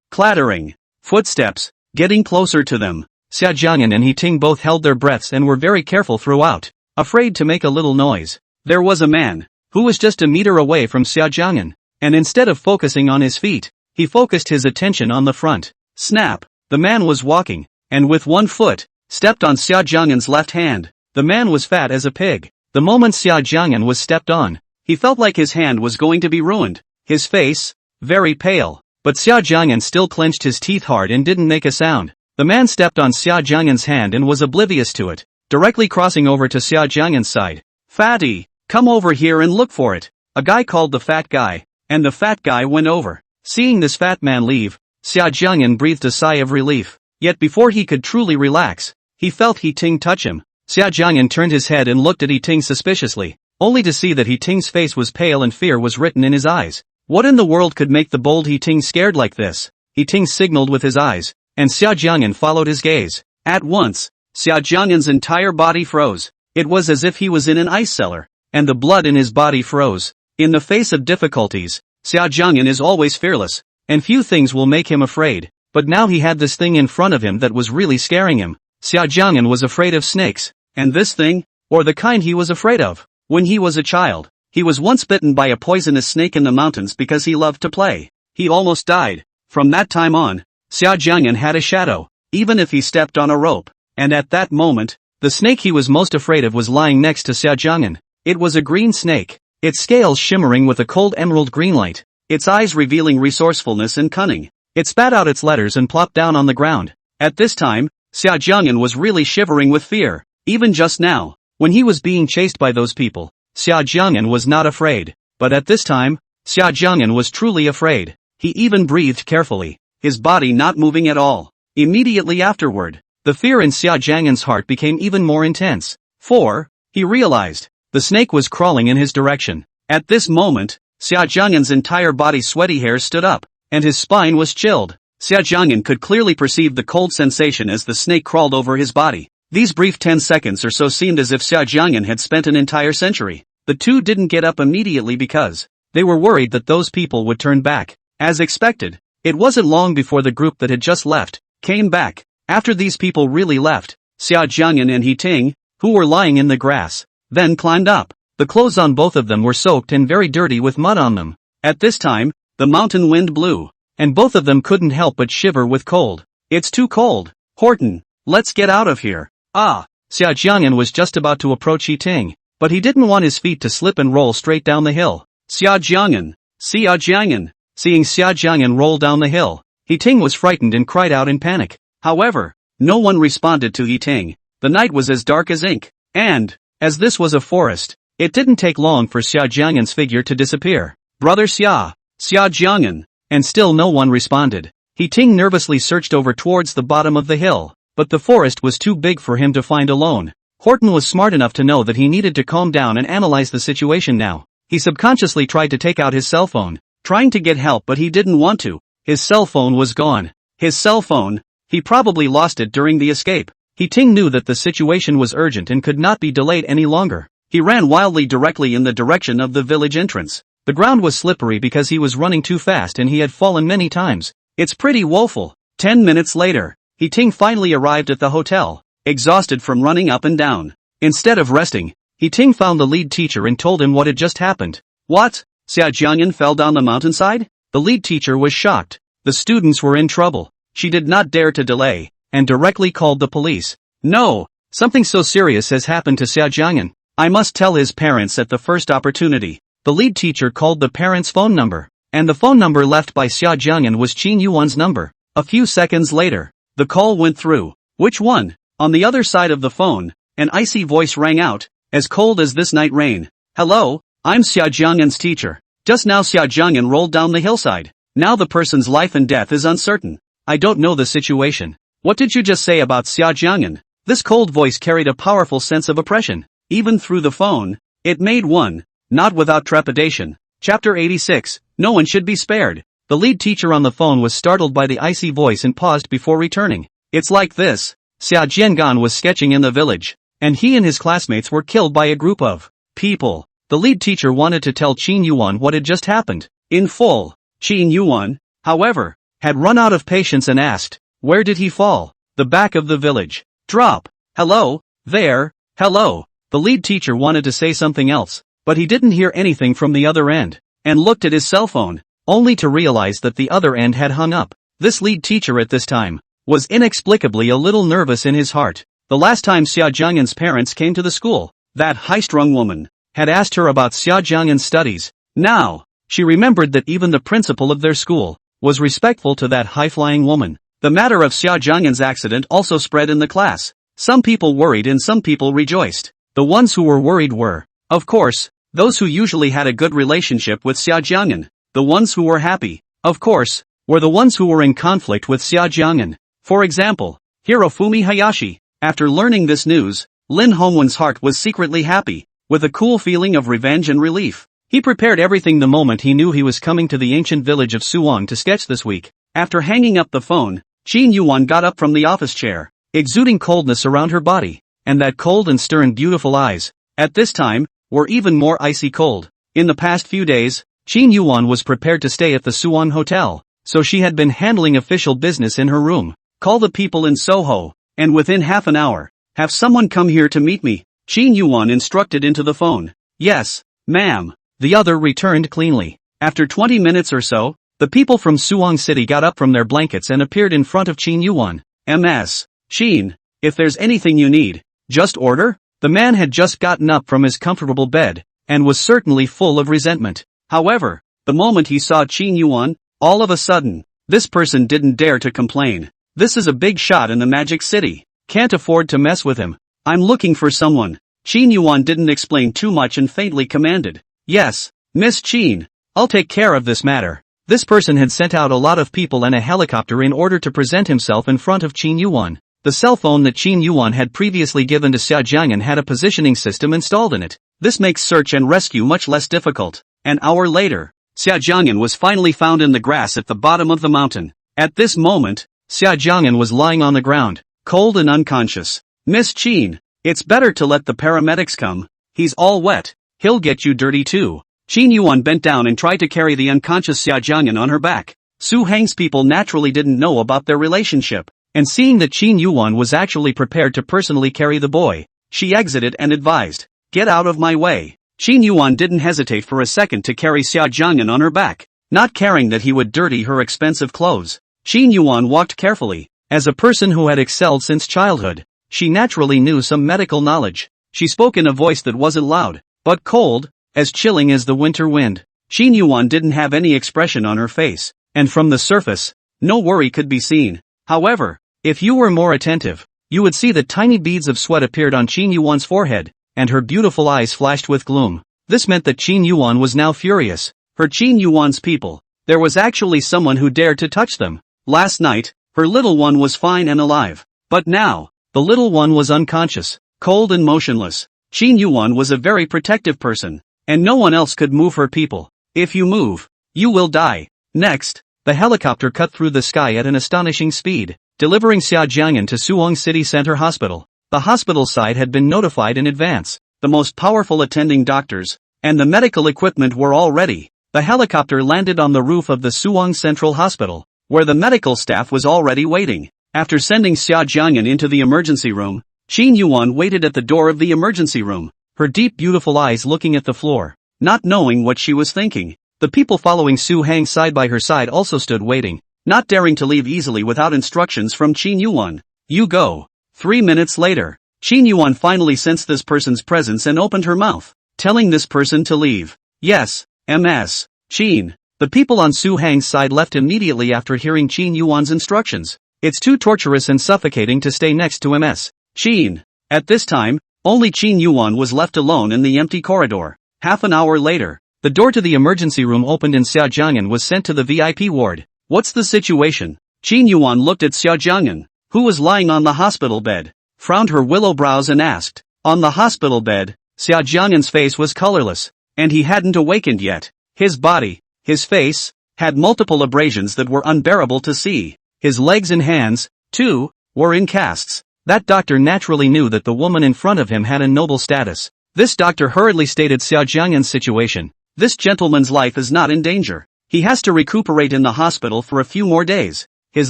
Clattering, footsteps, getting closer to them. Xia Jiang'an and He Ting both held their breaths and were very careful throughout, afraid to make a little noise. There was a man, who was just a meter away from Xia Jiang'an, and instead of focusing on his feet, he focused his attention on the front. Snap, the man was walking, and with one foot, stepped on Xia Jiang'an's left hand. The man was fat as a pig. The moment Xia Jiang'an was stepped on, he felt like his hand was going to be ruined. His face, very pale, but Xia Jiang'an still clenched his teeth hard and didn't make a sound. The man stepped on Xia Jiang'an's hand and was oblivious to it, directly crossing over to Xia Jiang'an's side. Fatty, come over here and look for it. A guy called the fat guy, and the fat guy went over. Seeing this fat man leave, Xia Jiang'an breathed a sigh of relief. Yet before he could truly relax, he felt He Ting touch him. Xia Jiang'an turned his head and looked at He Ting suspiciously, only to see that He Ting's face was pale and fear was written in his eyes. What in the world could make the bold He Ting scared like this? He Ting signaled with his eyes, and Xia Jiang'an followed his gaze. At once, Xia Jiang'an's entire body froze. It was as if he was in an ice cellar, and the blood in his body froze. In the face of difficulties, Xia Jiang'an is always fearless, and few things will make him afraid, but now he had this thing in front of him that was really scaring him. Xia Jiang'an was afraid of snakes, and this thing, or the kind he was afraid of. When he was a child, he was once bitten by a poisonous snake in the mountains because he loved to play. He almost died. From that time on, Xia Jiang'an had a shadow, even if he stepped on a rope, and at that moment, the snake he was most afraid of was lying next to Xia Jiang'an. It was a green snake, its scales shimmering with a cold emerald green light, its eyes revealing resourcefulness and cunning. It spat out its letters and plopped down on the ground. At this time, Xia Jiang'an was really shivering with fear. Even just now, when he was being chased by those people, Xia Jiang'an was not afraid. But at this time, Xia Jiang'an was truly afraid. He even breathed carefully, his body not moving at all. Immediately afterward, the fear in Xia Jiang'an's heart became even more intense. For, he realized, the snake was crawling in his direction. At this moment, Xia Jiang'an's entire body's sweaty hairs stood up, and his spine was chilled. Xia Jiang'an could clearly perceive the cold sensation as the snake crawled over his body. These brief 10 seconds or so seemed as if Xia Jiang'an had spent an entire century. The two didn't get up immediately because they were worried that those people would turn back. As expected, it wasn't long before the group that had just left came back. After these people really left, Xia Jiang'an and He Ting, who were lying in the grass, then climbed up. The clothes on both of them were soaked and very dirty with mud on them. At this time, the mountain wind blew, and both of them couldn't help but shiver with cold. It's too cold. Horton, let's get out of here. Xia Jiang'an was just about to approach He Ting, but he didn't want his feet to slip and roll straight down the hill. Xia Jiang'an! Xia Jiang'an! Seeing Xia Jiang'an roll down the hill, Yiting was frightened and cried out in panic. However, no one responded to Yiting. The night was as dark as ink, and, as this was a forest, it didn't take long for Xia Jiang'an's figure to disappear. Brother Xia! Xia Jiang'an! And still no one responded. Yiting nervously searched over towards the bottom of the hill, but the forest was too big for him to find alone. Horton was smart enough to know that he needed to calm down and analyze the situation now. He subconsciously tried to take out his cell phone, trying to get help, but he didn't want to. His cell phone was gone. His cell phone? He probably lost it during the escape. Yiting knew that the situation was urgent and could not be delayed any longer. He ran wildly directly in the direction of the village entrance. The ground was slippery because he was running too fast and he had fallen many times. It's pretty woeful. 10 minutes later, Yiting finally arrived at the hotel, exhausted from running up and down. Instead of resting, Yiting found the lead teacher and told him what had just happened. What? Xia Jiang'an fell down the mountainside? The lead teacher was shocked. The students were in trouble. She did not dare to delay, and directly called the police. No, something so serious has happened to Xia Jiang'an. I must tell his parents at the first opportunity. The lead teacher called the parents' phone number, and the phone number left by Xia Jiang'an was Qin Yuan's number. A few seconds later, the call went through. Which one? On the other side of the phone, an icy voice rang out, as cold as this night rain. Hello, I'm Xia Jiang'an's teacher. Just now Xia Jiang'an rolled down the hillside. Now the person's life and death is uncertain. I don't know the situation. What did you just say about Xia Jiang'an? This cold voice carried a powerful sense of oppression. Even through the phone, it made one, not without trepidation. Chapter 86, No one should be spared. The lead teacher on the phone was startled by the icy voice and paused before returning. It's like this. Xia Jiang'an was sketching in the village, and he and his classmates were killed by a group of people. The lead teacher wanted to tell Qin Yuwan what had just happened, in full. Qin Yuwan, however, had run out of patience and asked, where did he fall? The back of the village. Drop. Hello, there, hello. The lead teacher wanted to say something else, but he didn't hear anything from the other end, and looked at his cell phone, only to realize that the other end had hung up. This lead teacher at this time was inexplicably a little nervous in his heart. The last time Xia Jiang'an's parents came to the school, that high-strung woman had asked her about Xia Jiang'an's studies. Now, she remembered that even the principal of their school was respectful to that high-flying woman. The matter of Xia Jiang'an's accident also spread in the class. Some people worried and some people rejoiced. The ones who were worried were, of course, those who usually had a good relationship with Xia Jiang'an. The ones who were happy, of course, were the ones who were in conflict with Xia Jiang'an. For example, Hirofumi Hayashi. After learning this news, Lin Hongwen's heart was secretly happy, with a cool feeling of revenge and relief. He prepared everything the moment he knew he was coming to the ancient village of Suwang to sketch this week. After hanging up the phone, Qin Yuwan got up from the office chair, exuding coldness around her body, and that cold and stern beautiful eyes, at this time, were even more icy cold. In the past few days, Qin Yuwan was prepared to stay at the Suwon Hotel, so she had been handling official business in her room. Call the people in Soho, and within half an hour, have someone come here to meet me, Qin Yuwan instructed into the phone. Yes, ma'am. The other returned cleanly. After 20 minutes or so, the people from Suwang City got up from their blankets and appeared in front of Qin Yuwan. Ms. Qin, if there's anything you need, just order? The man had just gotten up from his comfortable bed, and was certainly full of resentment. However, the moment he saw Qin Yuwan, all of a sudden, this person didn't dare to complain. This is a big shot in the Magic City. Can't afford to mess with him. I'm looking for someone. Qin Yuwan didn't explain too much and faintly commanded. Yes, Miss Qin, I'll take care of this matter. This person had sent out a lot of people and a helicopter in order to present himself in front of Qin Yuwan. The cell phone that Qin Yuwan had previously given to Xia Jiang'an had a positioning system installed in it. This makes search and rescue much less difficult. An hour later, Xia Jiang'an was finally found in the grass at the bottom of the mountain. At this moment, Xia Jiang'an was lying on the ground, cold and unconscious. Miss Qin, it's better to let the paramedics come. He's all wet. He'll get you dirty too. Qin Yuwan bent down and tried to carry the unconscious Xia Jiang'an on her back. Su Hang's people naturally didn't know about their relationship, and seeing that Qin Yuwan was actually prepared to personally carry the boy, she exited and advised, "Get out of my way." Qin Yuwan didn't hesitate for a second to carry Xia Jiang'an on her back, not caring that he would dirty her expensive clothes. Qin Yuwan walked carefully. As a person who had excelled since childhood, she naturally knew some medical knowledge. She spoke in a voice that wasn't loud, but cold, as chilling as the winter wind. Qin Yuwan didn't have any expression on her face, and from the surface, no worry could be seen. However, if you were more attentive, you would see that tiny beads of sweat appeared on Qin Yuwan's forehead, and her beautiful eyes flashed with gloom. This meant that Qin Yuwan was now furious. For Qin Yuwan's people, there was actually someone who dared to touch them. Last night, her little one was fine and alive. But now, the little one was unconscious, cold and motionless. Qin Yuwan was a very protective person, and no one else could move her people. If you move, you will die. Next, the helicopter cut through the sky at an astonishing speed, delivering Xia Jiang'an to Suwon City Center Hospital. The hospital side had been notified in advance. The most powerful attending doctors and the medical equipment were all ready. The helicopter landed on the roof of the Suwon Central Hospital, where the medical staff was already waiting. After sending Xia Jiang'an into the emergency room, Qin Yuwan waited at the door of the emergency room, her deep beautiful eyes looking at the floor, not knowing what she was thinking. The people following Su Hang side by her side also stood waiting, not daring to leave easily without instructions from Qin Yuwan. You go. 3 minutes later, Qin Yuwan finally sensed this person's presence and opened her mouth, telling this person to leave. Yes, Ms. Qin. The people on Su Hang's side left immediately after hearing Qin Yuwan's instructions. It's too torturous and suffocating to stay next to Ms. Qin. At this time, only Qin Yuwan was left alone in the empty corridor. Half an hour later, the door to the emergency room opened and Xia Jiang'an was sent to the VIP ward. What's the situation? Qin Yuwan looked at Xia Jiang'an, who was lying on the hospital bed, frowned her willow brows and asked. On the hospital bed, Xia Jiang'an's face was colorless, and he hadn't awakened yet. His body, his face, had multiple abrasions that were unbearable to see. His legs and hands, too, were in casts. That doctor naturally knew that the woman in front of him had a noble status. This doctor hurriedly stated Xia Jiang'an's situation. This gentleman's life is not in danger. He has to recuperate in the hospital for a few more days. His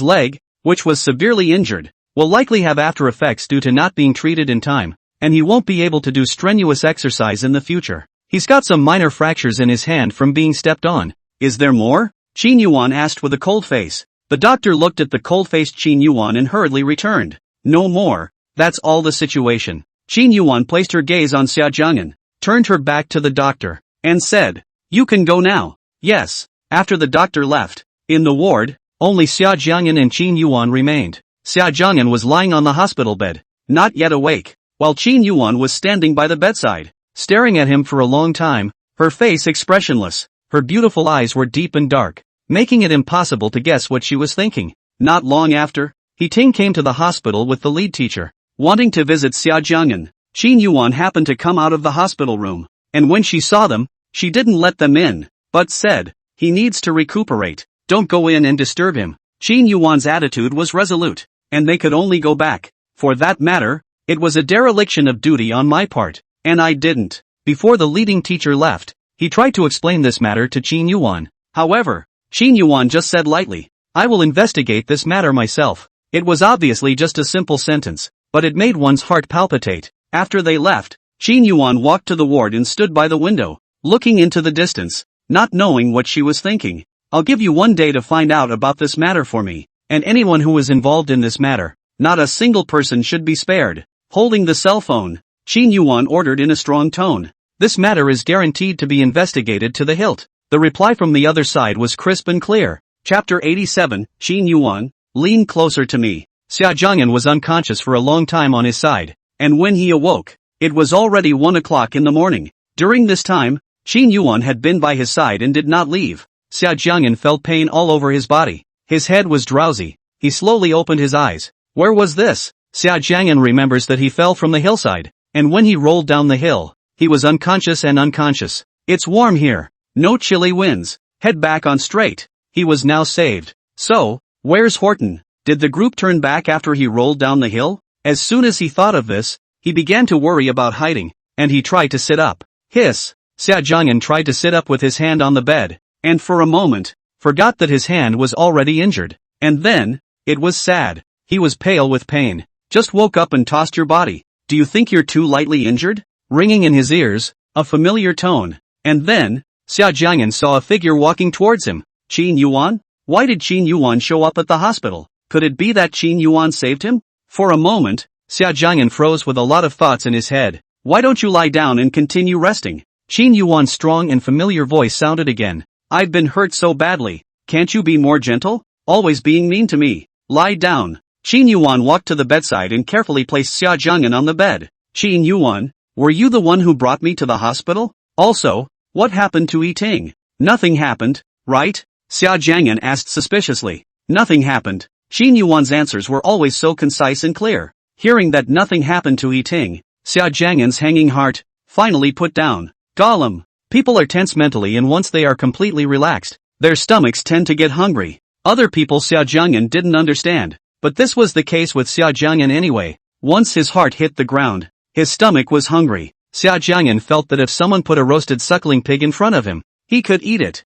leg, which was severely injured, will likely have after effects due to not being treated in time, and he won't be able to do strenuous exercise in the future. He's got some minor fractures in his hand from being stepped on. Is there more? Qin Yuwan asked with a cold face. The doctor looked at the cold-faced Qin Yuwan and hurriedly returned. No more. That's all the situation. Qin Yuwan placed her gaze on Xia Jiang'an, turned her back to the doctor, and said, You can go now. Yes. After the doctor left, in the ward, only Xia Jiang'an and Qin Yuwan remained. Xia Jiang'an was lying on the hospital bed, not yet awake, while Qin Yuwan was standing by the bedside, staring at him for a long time, her face expressionless. Her beautiful eyes were deep and dark, making it impossible to guess what she was thinking. Not long after, Ting came to the hospital with the lead teacher, wanting to visit Xia Jiang'an. Qin Yuwan happened to come out of the hospital room, and when she saw them, she didn't let them in, but said, He needs to recuperate, don't go in and disturb him. Qin Yuwan's attitude was resolute, and they could only go back. For that matter, it was a dereliction of duty on my part, and I didn't. Before the leading teacher left, he tried to explain this matter to Qin Yuwan. However, Qin Yuwan just said lightly, I will investigate this matter myself. It was obviously just a simple sentence, but it made one's heart palpitate. After they left, Qin Yuwan walked to the ward and stood by the window, looking into the distance, not knowing what she was thinking. I'll give you 1 day to find out about this matter for me, and anyone who is involved in this matter. Not a single person should be spared. Holding the cell phone, Qin Yuwan ordered in a strong tone. This matter is guaranteed to be investigated to the hilt. The reply from the other side was crisp and clear. Chapter 87, Qin Yuwan, lean closer to me. Xia Jiang'an was unconscious for a long time on his side, and when he awoke, it was already 1 o'clock in the morning. During this time, Qin Yuwan had been by his side and did not leave. Xia Jiang'an felt pain all over his body. His head was drowsy. He slowly opened his eyes. Where was this? Xia Jiang'an remembers that he fell from the hillside, and when he rolled down the hill, he was unconscious and unconscious. It's warm here. No chilly winds. Head back on straight. He was now saved. So, where's Horton? Did the group turn back after he rolled down the hill? As soon as he thought of this, he began to worry about hiding, and he tried to sit up. Hiss! Xia Jiang'an tried to sit up with his hand on the bed, and for a moment, forgot that his hand was already injured. And then, it was sad. He was pale with pain. Just woke up and tossed your body. Do you think you're too lightly injured? Ringing in his ears, a familiar tone. And then, Xia Jiang'an saw a figure walking towards him. Qin Yuwan? Why did Qin Yuwan show up at the hospital? Could it be that Qin Yuwan saved him? For a moment, Xia Jiang'an froze with a lot of thoughts in his head. Why don't you lie down and continue resting? Qin Yuan's strong and familiar voice sounded again. I've been hurt so badly. Can't you be more gentle? Always being mean to me. Lie down. Qin Yuan walked to the bedside and carefully placed Xia Jiang'an on the bed. Qin Yuan, were you the one who brought me to the hospital? Also, what happened to Ting? Nothing happened, right? Xia Jiang'an asked suspiciously. Nothing happened. Qin Yuan's answers were always so concise and clear. Hearing that nothing happened to Ting, Xia Jiang'an's hanging heart finally put down. Gollum. People are tense mentally, and once they are completely relaxed, their stomachs tend to get hungry. Other people Xia Jiang'an didn't understand, but this was the case with Xia Jiang'an anyway. Once his heart hit the ground, his stomach was hungry. Xia Jiang'an felt that if someone put a roasted suckling pig in front of him, he could eat it.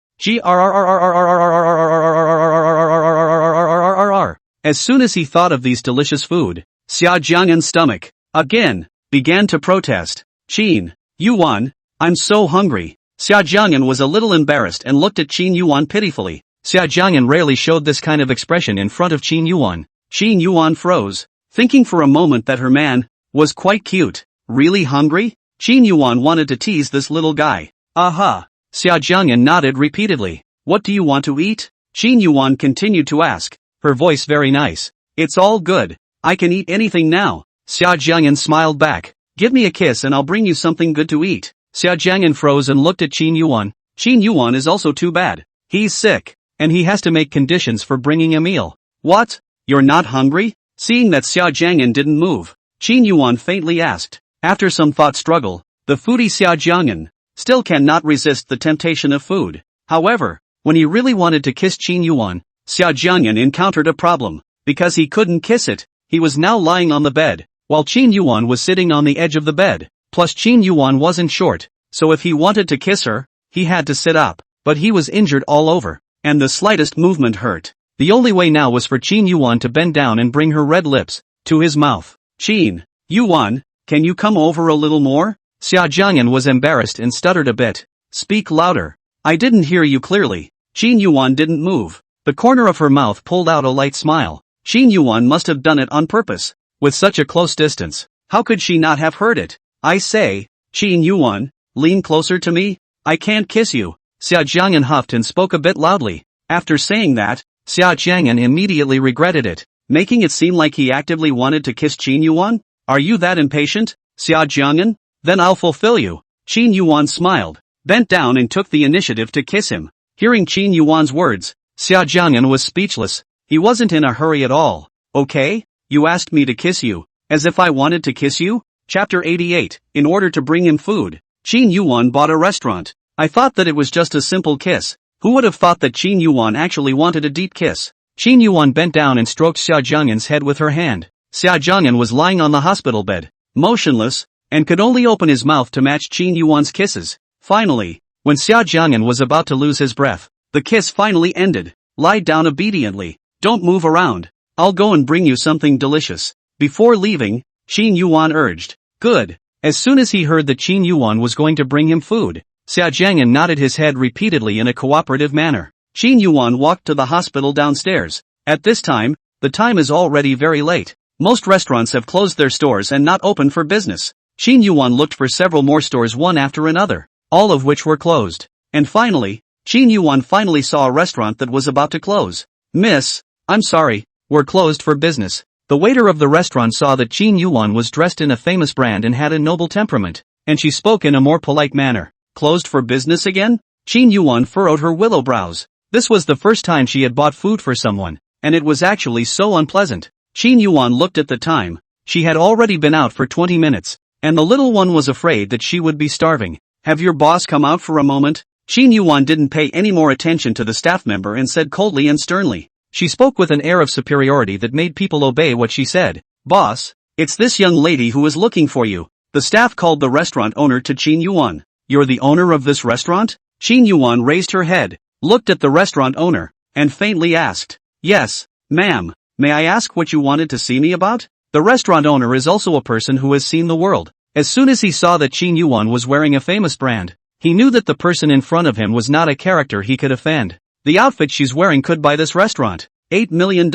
As soon as he thought of these delicious food, Xia Jiang'an's stomach, again, began to protest. Qin Yuan, I'm so hungry. Xia Jiang'an was a little embarrassed and looked at Qin Yuan pitifully. Xia Jiang'an rarely showed this kind of expression in front of Qin Yuan. Qin Yuan froze, thinking for a moment that her man was quite cute. Really hungry? Qin Yuan wanted to tease this little guy. Aha! Xia Jiang'an nodded repeatedly. What do you want to eat? Qin Yuan continued to ask, her voice very nice. It's all good. I can eat anything now. Xia Jiang'an smiled back. Give me a kiss and I'll bring you something good to eat. Xia Jiang'an froze and looked at Qin Yuan. Qin Yuan is also too bad. He's sick, and he has to make conditions for bringing a meal. What? You're not hungry? Seeing that Xia Jiang'an didn't move, Qin Yuan faintly asked. After some thought struggle, the foodie Xia Jiang'an still cannot resist the temptation of food. However, when he really wanted to kiss Qin Yuan, Xia Jiang'an encountered a problem. Because he couldn't kiss it, he was now lying on the bed, while Qin Yuan was sitting on the edge of the bed. Plus Qin Yuan wasn't short, so if he wanted to kiss her, he had to sit up. But he was injured all over, and the slightest movement hurt. The only way now was for Qin Yuan to bend down and bring her red lips to his mouth. Qin Yuan, can you come over a little more? Xia Jiang'an was embarrassed and stuttered a bit. Speak louder. I didn't hear you clearly. Qin Yuan didn't move. The corner of her mouth pulled out a light smile. Qin Yuan must have done it on purpose. With such a close distance, how could she not have heard it? I say, Qin Yuan, lean closer to me. I can't kiss you. Xia Jiang'an huffed and spoke a bit loudly. After saying that, Xia Jiang'an immediately regretted it, making it seem like he actively wanted to kiss Qin Yuan. Are you that impatient, Xia Jiang'an? Then I'll fulfill you. Qin Yuan smiled, bent down and took the initiative to kiss him. Hearing Qin Yuan's words, Xia Jiang'an was speechless. He wasn't in a hurry at all. Okay, you asked me to kiss you, as if I wanted to kiss you? Chapter 88, in order to bring him food, Qin Yuan bought a restaurant. I thought that it was just a simple kiss. Who would have thought that Qin Yuan actually wanted a deep kiss? Qin Yuan bent down and stroked Xia Jiang'an's head with her hand. Xia Jiang'an was lying on the hospital bed, motionless, and could only open his mouth to match Qin Yuan's kisses. Finally, when Xia Jiang'an was about to lose his breath, the kiss finally ended. Lie down obediently. Don't move around. I'll go and bring you something delicious. Before leaving, Qin Yuan urged. Good. As soon as he heard that Qin Yuan was going to bring him food, Xia Jiang'an nodded his head repeatedly in a cooperative manner. Qin Yuan walked to the hospital downstairs. At this time, the time is already very late. Most restaurants have closed their stores and not open for business. Qin Yuan looked for several more stores one after another, all of which were closed. And finally, Qin Yuan finally saw a restaurant that was about to close. Miss, I'm sorry, we're closed for business. The waiter of the restaurant saw that Qin Yuan was dressed in a famous brand and had a noble temperament, and she spoke in a more polite manner. Closed for business again? Qin Yuan furrowed her willow brows. This was the first time she had bought food for someone, and it was actually so unpleasant. Qin Yuan looked at the time. She had already been out for 20 minutes, and the little one was afraid that she would be starving. Have your boss come out for a moment? Qin Yuan didn't pay any more attention to the staff member and said coldly and sternly. She spoke with an air of superiority that made people obey what she said. Boss, it's this young lady who is looking for you. The staff called the restaurant owner to Qin Yuan. You're the owner of this restaurant? Qin Yuan raised her head, looked at the restaurant owner, and faintly asked. Yes, ma'am. May I ask what you wanted to see me about? The restaurant owner is also a person who has seen the world. As soon as he saw that Qin Yuan was wearing a famous brand, he knew that the person in front of him was not a character he could offend. The outfit she's wearing could buy this restaurant. $8 million.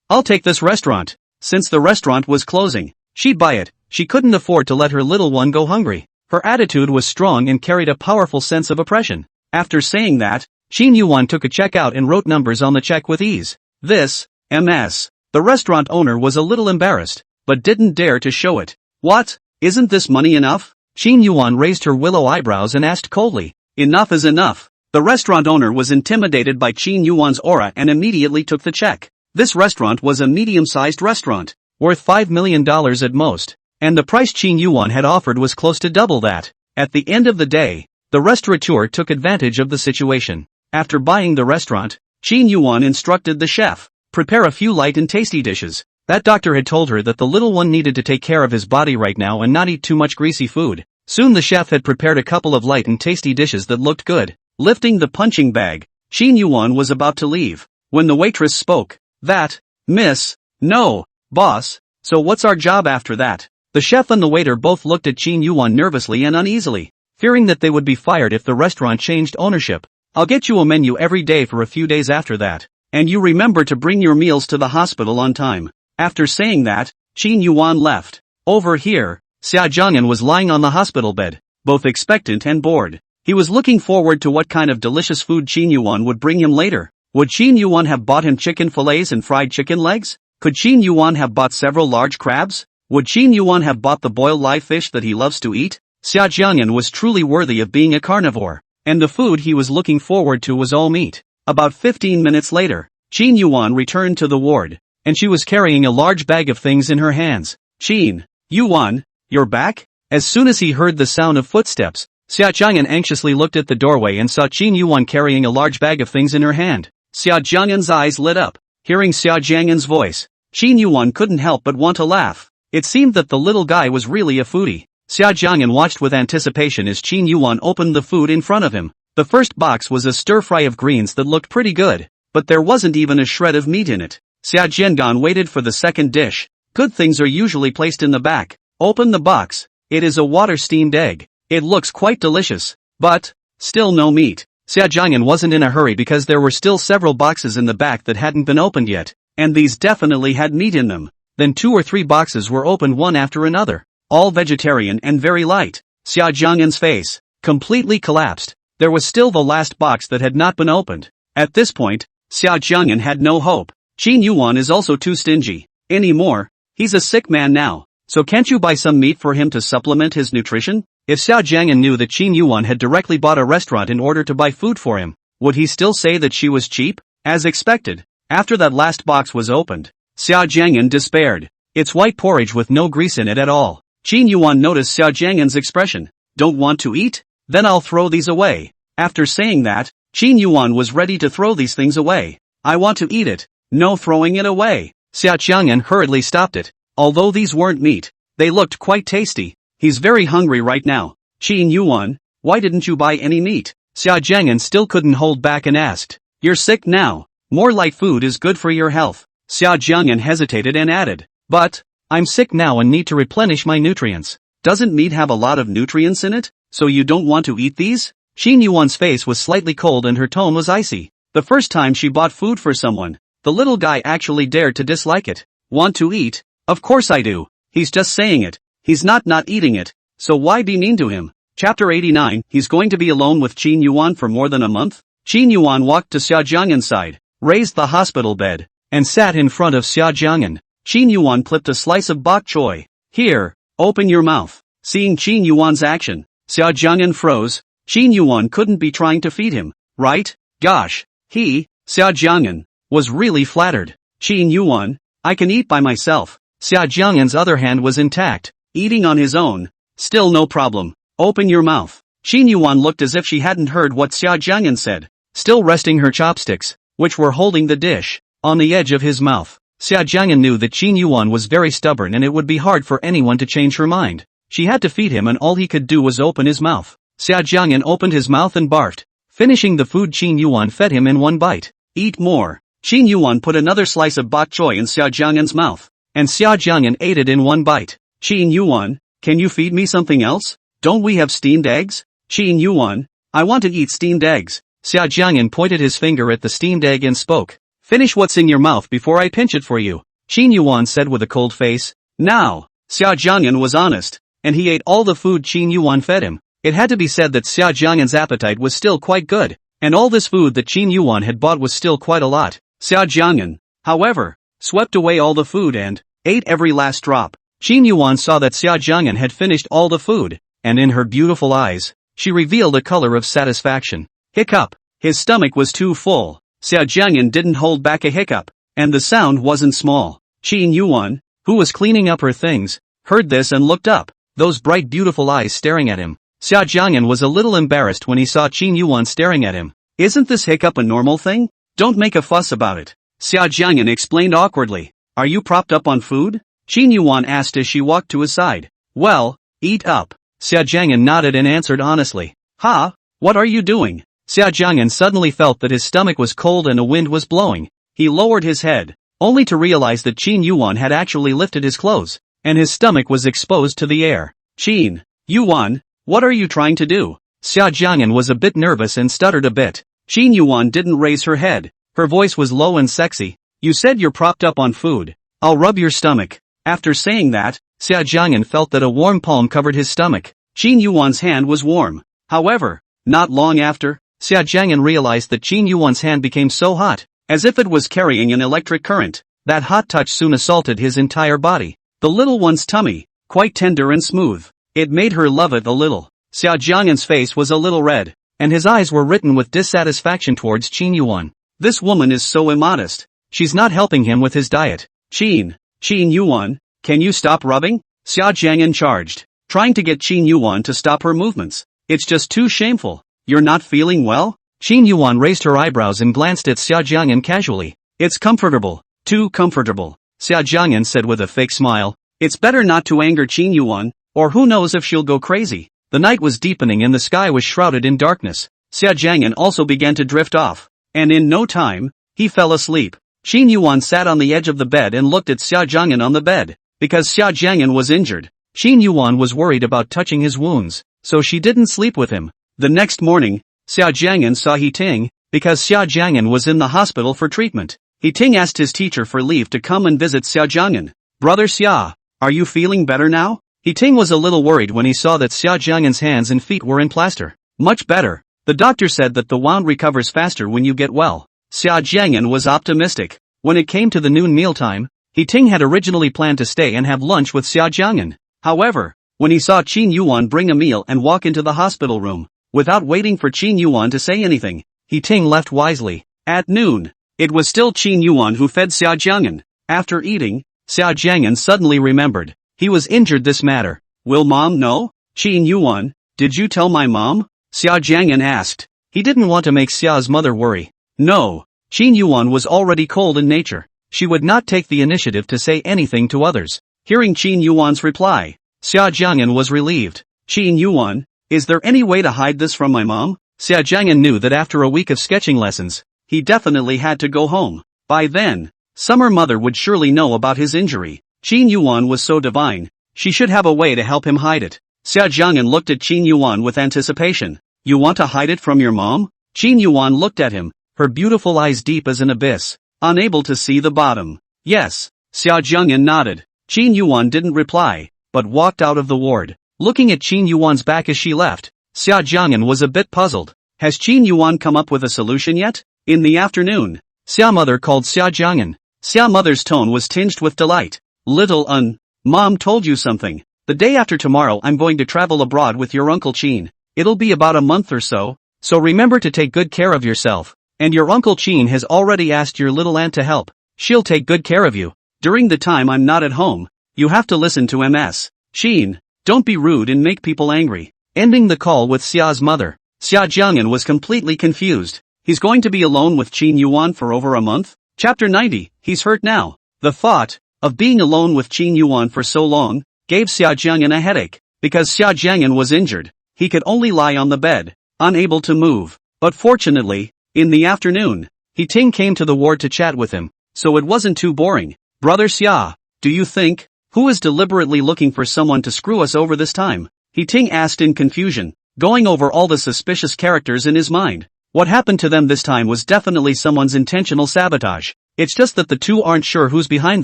I'll take this restaurant. Since the restaurant was closing, she'd buy it, She couldn't afford to let her little one go hungry. Her attitude was strong and carried a powerful sense of oppression. After saying that, Qin Yuwan took a check out and wrote numbers on the check with ease. This, MS. The restaurant owner was a little embarrassed, but didn't dare to show it. What? Isn't this money enough? Qin Yuwan raised her willow eyebrows and asked coldly. Enough is enough. The restaurant owner was intimidated by Qin Yuwan's aura and immediately took the check. This restaurant was a medium-sized restaurant, worth $5 million at most, and the price Qin Yuwan had offered was close to double that. At the end of the day, the restaurateur took advantage of the situation. After buying the restaurant, Qin Yuwan instructed the chef, prepare a few light and tasty dishes. That doctor had told her that the little one needed to take care of his body right now and not eat too much greasy food. Soon the chef had prepared a couple of light and tasty dishes that looked good. Lifting the punching bag, Qin Yuwan was about to leave, when the waitress spoke. That, miss, no, boss, so what's our job after that? The chef and the waiter both looked at Qin Yuwan nervously and uneasily, fearing that they would be fired if the restaurant changed ownership. I'll get you a menu every day for a few days after that, and you remember to bring your meals to the hospital on time. After saying that, Qin Yuwan left. Over here, Xia Jiang'an was lying on the hospital bed, both expectant and bored. He was looking forward to what kind of delicious food Qin Yuwan would bring him later. Would Qin Yuwan have bought him chicken fillets and fried chicken legs? Could Qin Yuwan have bought several large crabs? Would Qin Yuwan have bought the boiled live fish that he loves to eat? Xia Jiang'an was truly worthy of being a carnivore, and the food he was looking forward to was all meat. About 15 minutes later, Qin Yuwan returned to the ward, and she was carrying a large bag of things in her hands. Qin Yuwan, you're back? As soon as he heard the sound of footsteps, Xia Jiang'an anxiously looked at the doorway and saw Qin Yuwan carrying a large bag of things in her hand. Xia Jiang'an's eyes lit up. Hearing Xia Jiang'an's voice, Qin Yuwan couldn't help but want to laugh. It seemed that the little guy was really a foodie. Xia Jiang'an watched with anticipation as Qin Yuwan opened the food in front of him. The first box was a stir-fry of greens that looked pretty good, but there wasn't even a shred of meat in it. Xia Jiang'an waited for the second dish. Good things are usually placed in the back. Open the box. It is a water-steamed egg. It looks quite delicious, but still no meat. Xia Jiang'an wasn't in a hurry because there were still several boxes in the back that hadn't been opened yet, and these definitely had meat in them. Then 2 or 3 boxes were opened one after another, all vegetarian and very light. Xia Jiang'an's face completely collapsed. There was still the last box that had not been opened. At this point, Xia Jiang'an had no hope. Qin Yuwan is also too stingy anymore. He's a sick man now, so can't you buy some meat for him to supplement his nutrition? If Xia Jiang'an knew that Qin Yuwan had directly bought a restaurant in order to buy food for him, would he still say that she was cheap? As expected, after that last box was opened, Xia Jiang'an despaired. It's white porridge with no grease in it at all. Qin Yuwan noticed Xia Jiang'an's expression. Don't want to eat? Then I'll throw these away. After saying that, Qin Yuwan was ready to throw these things away. I want to eat it. No throwing it away. Xia Jiang'an hurriedly stopped it. Although these weren't meat, they looked quite tasty. He's very hungry right now. Qin Yuwan, why didn't you buy any meat? Xia Jiang'an still couldn't hold back and asked. You're sick now. More light food is good for your health. Xia Jiang'an hesitated and added. But I'm sick now and need to replenish my nutrients. Doesn't meat have a lot of nutrients in it, so you don't want to eat these? Qin Yuwan's face was slightly cold and her tone was icy. The first time she bought food for someone, the little guy actually dared to dislike it. Want to eat? Of course I do. He's just saying it. He's not eating it, so why be mean to him? Chapter 89, he's going to be alone with Qin Yuwan for more than a month? Qin Yuwan walked to Xia Jiang'an's side, raised the hospital bed, and sat in front of Xia Jiang'an. Qin Yuwan clipped a slice of bok choy. Here, open your mouth. Seeing Qin Yuwan's action, Xia Jiang'an froze. Qin Yuwan couldn't be trying to feed him, right? Gosh, Xia Jiang'an, was really flattered. Qin Yuwan, I can eat by myself. Xia Jiang'an's other hand was intact. Eating on his own. Still no problem. Open your mouth. Qin Yuwan looked as if she hadn't heard what Xia Jiang'an said, still resting her chopsticks, which were holding the dish, on the edge of his mouth. Xia Jiang'an knew that Qin Yuwan was very stubborn and it would be hard for anyone to change her mind. She had to feed him and all he could do was open his mouth. Xia Jiang'an opened his mouth and barfed, finishing the food Qin Yuwan fed him in one bite. Eat more. Qin Yuwan put another slice of bok choy in Xia Jiang'an's mouth, and Xia Jiang'an ate it in one bite. Qin Yuwan, can you feed me something else? Don't we have steamed eggs? Qin Yuwan, I want to eat steamed eggs. Xia Jiang'an pointed his finger at the steamed egg and spoke. Finish what's in your mouth before I pinch it for you. Qin Yuwan said with a cold face. Now. Xia Jiang'an was honest, and he ate all the food Qin Yuwan fed him. It had to be said that Xia Jiang'an's appetite was still quite good, and all this food that Qin Yuwan had bought was still quite a lot. Xia Jiang'an, however, swept away all the food and ate every last drop. Qin Yuwan saw that Xia Jiang'an had finished all the food, and in her beautiful eyes, she revealed a color of satisfaction. Hiccup. His stomach was too full. Xia Jiang'an didn't hold back a hiccup, and the sound wasn't small. Qin Yuwan, who was cleaning up her things, heard this and looked up, those bright beautiful eyes staring at him. Xia Jiang'an was a little embarrassed when he saw Qin Yuwan staring at him. Isn't this hiccup a normal thing? Don't make a fuss about it. Xia Jiang'an explained awkwardly. Are you propped up on food? Qin Yuwan asked as she walked to his side. Well, eat up. Xia Jiang'an nodded and answered honestly. Ha? What are you doing? Xia Jiang'an suddenly felt that his stomach was cold and a wind was blowing. He lowered his head, only to realize that Qin Yuwan had actually lifted his clothes, and his stomach was exposed to the air. Qin Yuwan, what are you trying to do? Xia Jiang'an was a bit nervous and stuttered a bit. Qin Yuwan didn't raise her head. Her voice was low and sexy. You said you're propped up on food. I'll rub your stomach. After saying that, Xia Jiang'an felt that a warm palm covered his stomach. Qin Yuwan's hand was warm. However, not long after, Xia Jiang'an realized that Qin Yuwan's hand became so hot, as if it was carrying an electric current. That hot touch soon assaulted his entire body. The little one's tummy, quite tender and smooth. It made her love it a little. Xia Jiang'an's face was a little red, and his eyes were written with dissatisfaction towards Qin Yuwan. This woman is so immodest. She's not helping him with his diet. Qin Yuwan, can you stop rubbing? Xia Jiang'an charged, trying to get Qin Yuwan to stop her movements. It's just too shameful. You're not feeling well? Qin Yuwan raised her eyebrows and glanced at Xia Jiang'an casually. It's comfortable. Too comfortable. Xia Jiang'an said with a fake smile. It's better not to anger Qin Yuwan, or who knows if she'll go crazy. The night was deepening and the sky was shrouded in darkness. Xia Jiang'an also began to drift off, and in no time, he fell asleep. Qin Yuwan sat on the edge of the bed and looked at Xia Jiang'an on the bed. Because Xia Jiang'an was injured, Qin Yuwan was worried about touching his wounds, so she didn't sleep with him. The next morning, Xia Jiang'an saw He Ting, because Xia Jiang'an was in the hospital for treatment. He Ting asked his teacher for leave to come and visit Xia Jiang'an. Brother Xia, are you feeling better now? He Ting was a little worried when he saw that Xia Jiang'an's hands and feet were in plaster. Much better. The doctor said that the wound recovers faster when you get well. Xia Jiang'an was optimistic. When it came to the noon mealtime, He Ting had originally planned to stay and have lunch with Xia Jiang'an. However, when he saw Qin Yuwan bring a meal and walk into the hospital room, without waiting for Qin Yuwan to say anything, He Ting left wisely. At noon, it was still Qin Yuwan who fed Xia Jiang'an. After eating, Xia Jiang'an suddenly remembered. He was injured this matter. Will mom know? Qin Yuwan, did you tell my mom? Xia Jiang'an asked. He didn't want to make Xia's mother worry. No. Qin Yuwan was already cold in nature. She would not take the initiative to say anything to others. Hearing Qin Yuwan's reply, Xia Jiang'an was relieved. Qin Yuwan, is there any way to hide this from my mom? Xia Jiang'an knew that after a week of sketching lessons, he definitely had to go home. By then, Summer Mother would surely know about his injury. Qin Yuwan was so divine, she should have a way to help him hide it. Xia Jiang'an looked at Qin Yuwan with anticipation. You want to hide it from your mom? Qin Yuwan looked at him, her beautiful eyes deep as an abyss, unable to see the bottom. Yes. Xia Jiang'an nodded. Qin Yuwan didn't reply, but walked out of the ward. Looking at Qin Yuwan's back as she left, Xia Jiang'an was a bit puzzled. Has Qin Yuwan come up with a solution yet? In the afternoon, Xia Mother called Xia Jiang'an. Xia Mother's tone was tinged with delight. Mom told you something. The day after tomorrow I'm going to travel abroad with your Uncle Qin. It'll be about a month or so remember to take good care of yourself. And your Uncle Qin has already asked your little aunt to help. She'll take good care of you. During the time I'm not at home, you have to listen to Ms. Qin. Don't be rude and make people angry. Ending the call with Xia's mother, Xia Jiang'an was completely confused. He's going to be alone with Qin Yuwan for over a month? Chapter 90, he's hurt now. The thought of being alone with Qin Yuwan for so long gave Xia Jiang'an a headache. Because Xia Jiang'an was injured, he could only lie on the bed, unable to move. But fortunately, in the afternoon, He Ting came to the ward to chat with him, so it wasn't too boring. Brother Xia, do you think, who is deliberately looking for someone to screw us over this time? He Ting asked in confusion, going over all the suspicious characters in his mind. What happened to them this time was definitely someone's intentional sabotage. It's just that the two aren't sure who's behind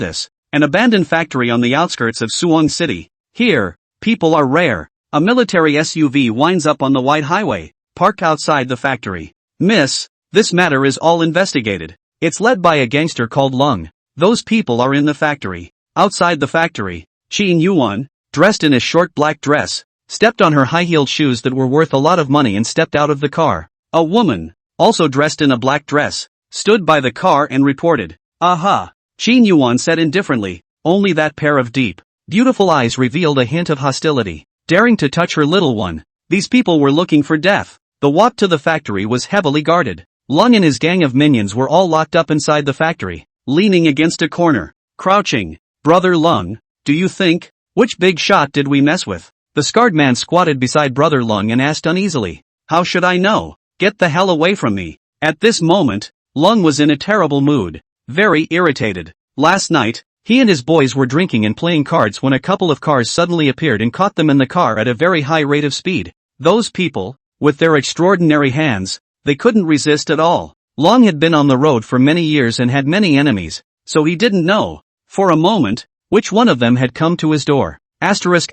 this. An abandoned factory on the outskirts of Suwon City. Here, people are rare. A military SUV winds up on the wide highway, parked outside the factory. Miss, this matter is all investigated. It's led by a gangster called Lung. Those people are in the factory. Outside the factory, Qin Yuwan, dressed in a short black dress, stepped on her high-heeled shoes that were worth a lot of money and stepped out of the car. A woman, also dressed in a black dress, stood by the car and reported. Aha! Qin Yuwan said indifferently, only that pair of deep, beautiful eyes revealed a hint of hostility. Daring to touch her little one. These people were looking for death. The walk to the factory was heavily guarded. Lung and his gang of minions were all locked up inside the factory, leaning against a corner, crouching. Brother Lung, do you think? Which big shot did we mess with? The scarred man squatted beside Brother Lung and asked uneasily. How should I know? Get the hell away from me. At this moment, Lung was in a terrible mood, very irritated. Last night, he and his boys were drinking and playing cards when a couple of cars suddenly appeared and caught them in the car at a very high rate of speed. Those people, with their extraordinary hands, they couldn't resist at all. Long had been on the road for many years and had many enemies, so he didn't know, for a moment, which one of them had come to his door. Asterisk.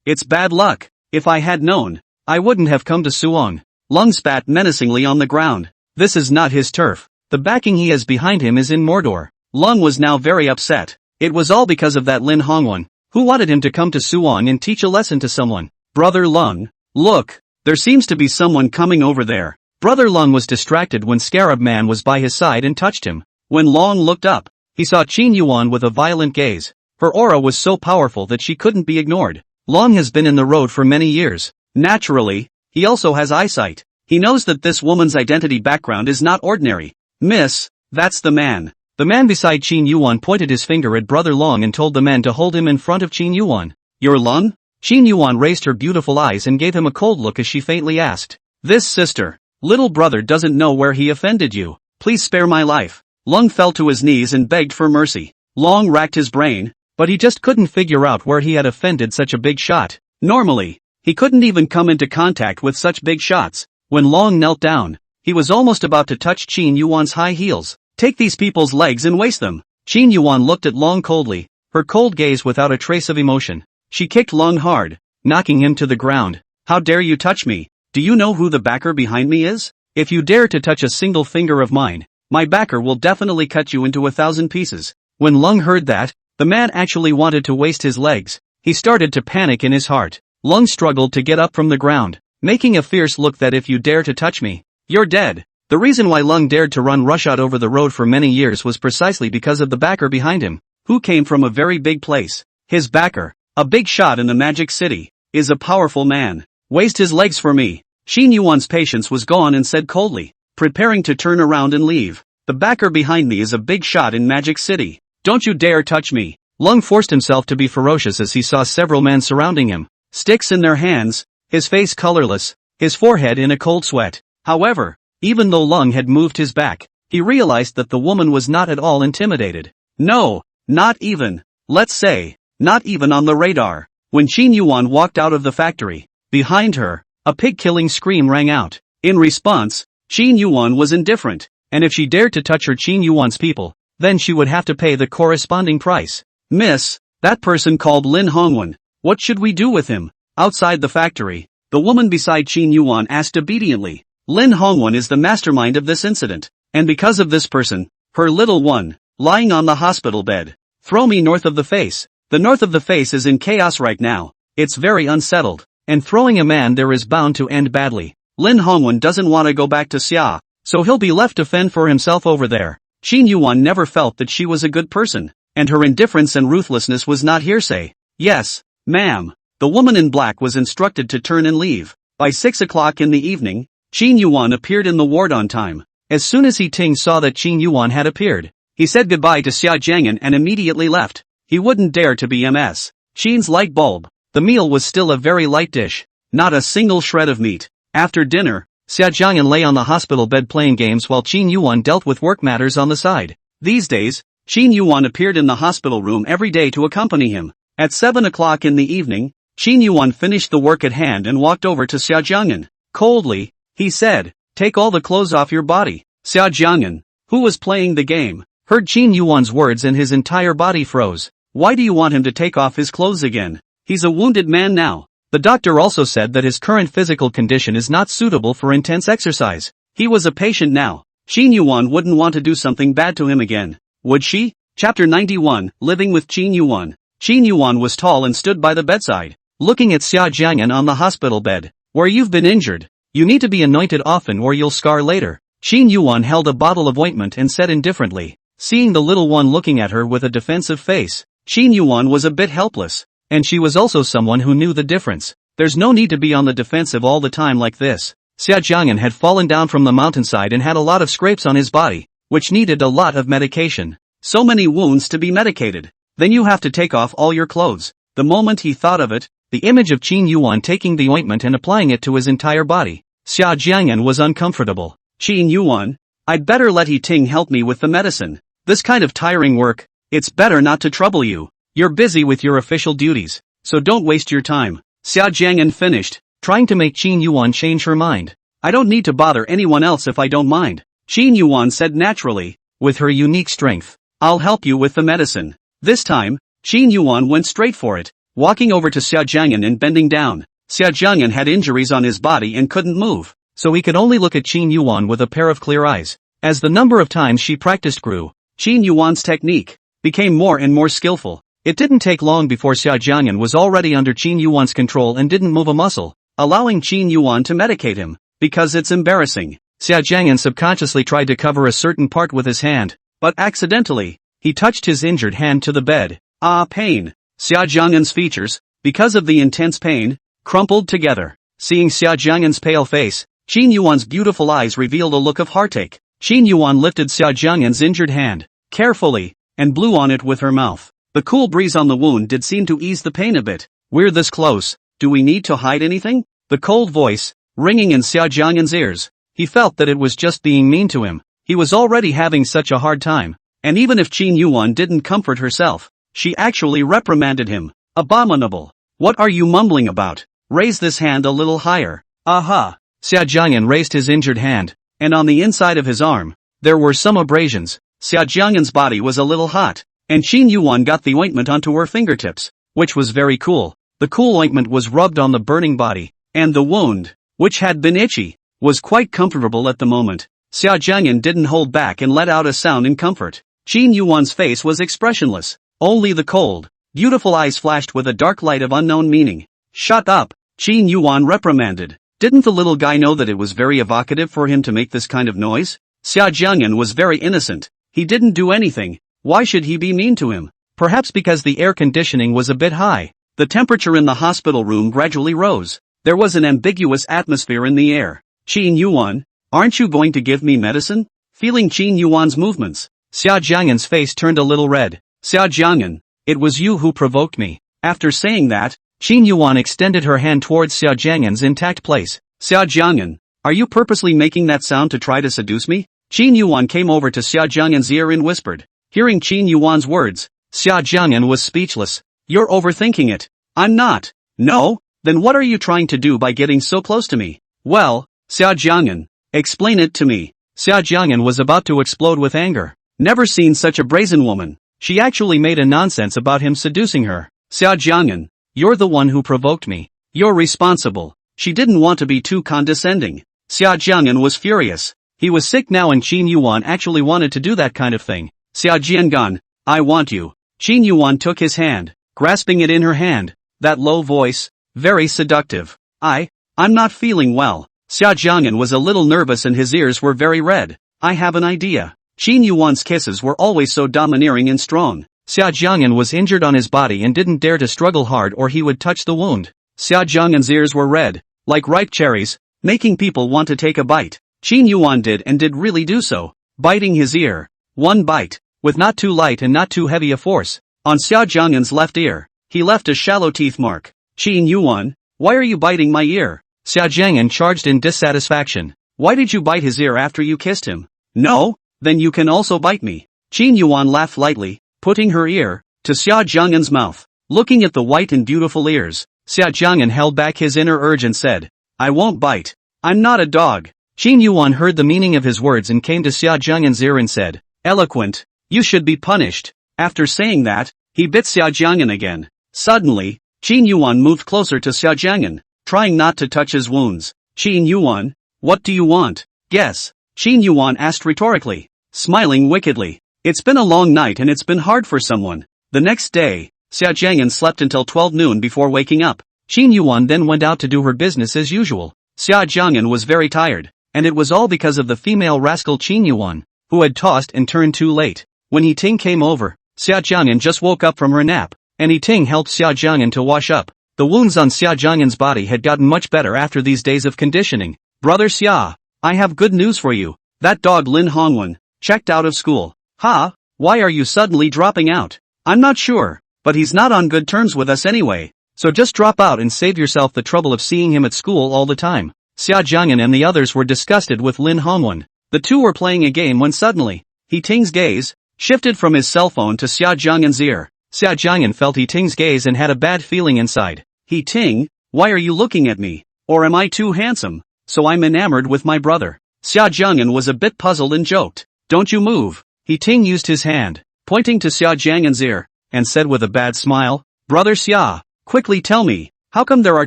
It's bad luck. If I had known, I wouldn't have come to Suwon. Lung spat menacingly on the ground. This is not his turf. The backing he has behind him is in Mordor. Lung was now very upset. It was all because of that Lin Hongwan, who wanted him to come to Suwon and teach a lesson to someone. Brother Lung, look, there seems to be someone coming over there. Brother Lung was distracted when Scarab Man was by his side and touched him. When Long looked up, he saw Qin Yuwan with a violent gaze. Her aura was so powerful that she couldn't be ignored. Long has been in the road for many years. Naturally, he also has eyesight. He knows that this woman's identity background is not ordinary. Miss, that's the man. The man beside Qin Yuwan pointed his finger at Brother Long and told the men to hold him in front of Qin Yuwan. You're Lung? Qin Yuwan raised her beautiful eyes and gave him a cold look as she faintly asked. This sister, little brother doesn't know where he offended you. Please spare my life. Lung fell to his knees and begged for mercy. Long racked his brain, but he just couldn't figure out where he had offended such a big shot. Normally, he couldn't even come into contact with such big shots. When Long knelt down, he was almost about to touch Qin Yuwan's high heels. Take these people's legs and waste them. Qin Yuwan looked at Long coldly, her cold gaze without a trace of emotion. She kicked Long hard, knocking him to the ground. How dare you touch me? Do you know who the backer behind me is? If you dare to touch a single finger of mine, my backer will definitely cut you into 1,000 pieces. When Lung heard that, the man actually wanted to waste his legs. He started to panic in his heart. Lung struggled to get up from the ground, making a fierce look that if you dare to touch me, you're dead. The reason why Lung dared to run roughshod over the road for many years was precisely because of the backer behind him, who came from a very big place. His backer, a big shot in the Magic City, is a powerful man. Waste his legs for me. Qin Yuan's patience was gone and said coldly, preparing to turn around and leave. The backer behind me is a big shot in Magic City. Don't you dare touch me. Lung forced himself to be ferocious as he saw several men surrounding him, sticks in their hands, his face colorless, his forehead in a cold sweat. However, even though Lung had moved his back, he realized that the woman was not at all intimidated. No, not even. Let's say, not even on the radar. When Qin Yuwan walked out of the factory, behind her, a pig-killing scream rang out. In response, Qin Yuwan was indifferent, and if she dared to touch her Qin Yuwan's people, then she would have to pay the corresponding price. Miss, that person called Lin Hongwan. What should we do with him? Outside the factory, the woman beside Qin Yuwan asked obediently. Lin Hongwan is the mastermind of this incident, and because of this person, her little one, lying on the hospital bed. Throw me north of the face. The north of the face is in chaos right now. It's very unsettled, and throwing a man there is bound to end badly. Lin Hongwan doesn't want to go back to Xia, so he'll be left to fend for himself over there. Qin Yuwan never felt that she was a good person, and her indifference and ruthlessness was not hearsay. Yes, ma'am. The woman in black was instructed to turn and leave. By 6 o'clock in the evening, Qin Yuwan appeared in the ward on time. As soon as Ting saw that Qin Yuwan had appeared, he said goodbye to Xia Jiang'an and immediately left. He wouldn't dare to be Ms. Qin's light bulb. The meal was still a very light dish, not a single shred of meat. After dinner, Xia Jiang'an lay on the hospital bed playing games while Qin Yuwan dealt with work matters on the side. These days, Qin Yuwan appeared in the hospital room every day to accompany him. At 7 o'clock in the evening, Qin Yuwan finished the work at hand and walked over to Xia Jiang'an. Coldly, he said, take all the clothes off your body. Xia Jiang'an, who was playing the game, heard Qin Yuan's words and his entire body froze. Why do you want him to take off his clothes again? He's a wounded man now. The doctor also said that his current physical condition is not suitable for intense exercise. He was a patient now. Qin Yuan wouldn't want to do something bad to him again, would she? Chapter 91, Living with Qin Yuwan. Qin Yuan was tall and stood by the bedside, looking at Xia Jiang'an on the hospital bed. Where you've been injured. You need to be anointed often or you'll scar later. Qin Yuan held a bottle of ointment and said indifferently, seeing the little one looking at her with a defensive face. Qin Yuan was a bit helpless, and she was also someone who knew the difference. There's no need to be on the defensive all the time like this. Xia Jiang'an had fallen down from the mountainside and had a lot of scrapes on his body, which needed a lot of medication. So many wounds to be medicated. Then you have to take off all your clothes. The moment he thought of it, the image of Qin Yuan taking the ointment and applying it to his entire body. Xia Jiang'an was uncomfortable. Qin Yuan, I'd better let He Ting help me with the medicine. This kind of tiring work, it's better not to trouble you. You're busy with your official duties, so don't waste your time. Xia Jiang'an finished, trying to make Qin Yuan change her mind. I don't need to bother anyone else if I don't mind. Qin Yuan said naturally, with her unique strength. I'll help you with the medicine. This time, Qin Yuan went straight for it, walking over to Xia Jiang'an and bending down. Xia Jiang'an had injuries on his body and couldn't move, so he could only look at Qin Yuan with a pair of clear eyes. As the number of times she practiced grew, Qin Yuan's technique became more and more skillful. It didn't take long before Xia Jiang'an was already under Qin Yuan's control and didn't move a muscle, allowing Qin Yuan to medicate him, because it's embarrassing. Xia Jiang'an subconsciously tried to cover a certain part with his hand, but accidentally, he touched his injured hand to the bed. Ah, pain. Xia Jiang'an's features, because of the intense pain, crumpled together. Seeing Xia Jiang'an's pale face, Qin Yuan's beautiful eyes revealed a look of heartache. Qin Yuan lifted Xia Jiang'an's injured hand, carefully, and blew on it with her mouth. The cool breeze on the wound did seem to ease the pain a bit. We're this close, do we need to hide anything? The cold voice, ringing in Xia Jiang'an's ears. He felt that it was just being mean to him. He was already having such a hard time. And even if Qin Yuan didn't comfort herself, she actually reprimanded him. Abominable. What are you mumbling about? Raise this hand a little higher. Aha. Xia Jiang'an raised his injured hand, and on the inside of his arm, there were some abrasions. Xia Jiang'an's body was a little hot, and Qin Yuan got the ointment onto her fingertips, which was very cool. The cool ointment was rubbed on the burning body, and the wound, which had been itchy, was quite comfortable at the moment. Xia Jiang'an didn't hold back and let out a sound in comfort. Qin Yuan's face was expressionless. Only the cold, beautiful eyes flashed with a dark light of unknown meaning. Shut up, Qin Yuan reprimanded. Didn't the little guy know that it was very evocative for him to make this kind of noise? Xia Jiang'an was very innocent. He didn't do anything. Why should he be mean to him? Perhaps because the air conditioning was a bit high. The temperature in the hospital room gradually rose. There was an ambiguous atmosphere in the air. Qin Yuan, aren't you going to give me medicine? Feeling Qin Yuan's movements, Xia Jiang'an's face turned a little red. Xia Jiang'an, it was you who provoked me. After saying that, Qin Yuan extended her hand towards Xia Jiang'an's intact place. Xia Jiang'an, are you purposely making that sound to try to seduce me? Qin Yuan came over to Xia Jiang'an's ear and whispered. Hearing Qin Yuan's words, Xia Jiang'an was speechless. You're overthinking it. I'm not. No? Then what are you trying to do by getting so close to me? Well, Xia Jiang'an, explain it to me. Xia Jiang'an was about to explode with anger. Never seen such a brazen woman. She actually made a nonsense about him seducing her. Xia Jiang'an, you're the one who provoked me. You're responsible. She didn't want to be too condescending. Xia Jiang'an was furious. He was sick now and Qin Yuan actually wanted to do that kind of thing. Xia Jiang'an, I want you. Qin Yuan took his hand, grasping it in her hand. That low voice, very seductive. I'm not feeling well. Xia Jiang'an was a little nervous and his ears were very red. I have an idea. Qin Yuan's kisses were always so domineering and strong. Xia Jiang'an was injured on his body and didn't dare to struggle hard or he would touch the wound. Xia Jiang'an's ears were red, like ripe cherries, making people want to take a bite. Qin Yuan did and did really do so, biting his ear. One bite, with not too light and not too heavy a force, on Xia Jiang'an's left ear. He left a shallow teeth mark. Qin Yuan, why are you biting my ear? Xia Jiang'an charged in dissatisfaction. Why did you bite his ear after you kissed him? No? Then you can also bite me. Qin Yuan laughed lightly, putting her ear to Xia Jiang'an's mouth. Looking at the white and beautiful ears, Xia Jiang'an held back his inner urge and said, I won't bite. I'm not a dog. Qin Yuan heard the meaning of his words and came to Xia Jiang'an's ear and said, eloquent, You should be punished. After saying that, he bit Xia Jiang'an again. Suddenly, Qin Yuwan moved closer to Xia Jiang'an, trying not to touch his wounds. Qin Yuwan, what do you want? Guess. Qin Yuwan asked rhetorically, smiling wickedly. It's been a long night and it's been hard for someone. The next day, Xia Jiang'an slept until 12 noon before waking up. Qin Yuwan then went out to do her business as usual. Xia Jiang'an was very tired, and it was all because of the female rascal Qin Yuwan, who had tossed and turned too late. When He Ting came over, Xia Jiang'an just woke up from her nap, and He Ting helped Xia Jiang'an to wash up. The wounds on Xia Jiang'an's body had gotten much better after these days of conditioning. Brother Xia, I have good news for you. That dog Lin Hongwen checked out of school. Ha, why are you suddenly dropping out? I'm not sure, but he's not on good terms with us anyway, so just drop out and save yourself the trouble of seeing him at school all the time. Xia Jiang'an and the others were disgusted with Lin Hongwen. The two were playing a game when suddenly, He Ting's gaze shifted from his cell phone to Xia Jiang'an's ear. Xia Jiang'an felt He Ting's gaze and had a bad feeling inside. He Ting, why are you looking at me? Or am I too handsome? So I'm enamored with my brother. Xia Jiang'an was a bit puzzled and joked. Don't you move. He Ting used his hand, pointing to Xia Jiang'an's ear, and said with a bad smile, Brother Xia, quickly tell me, how come there are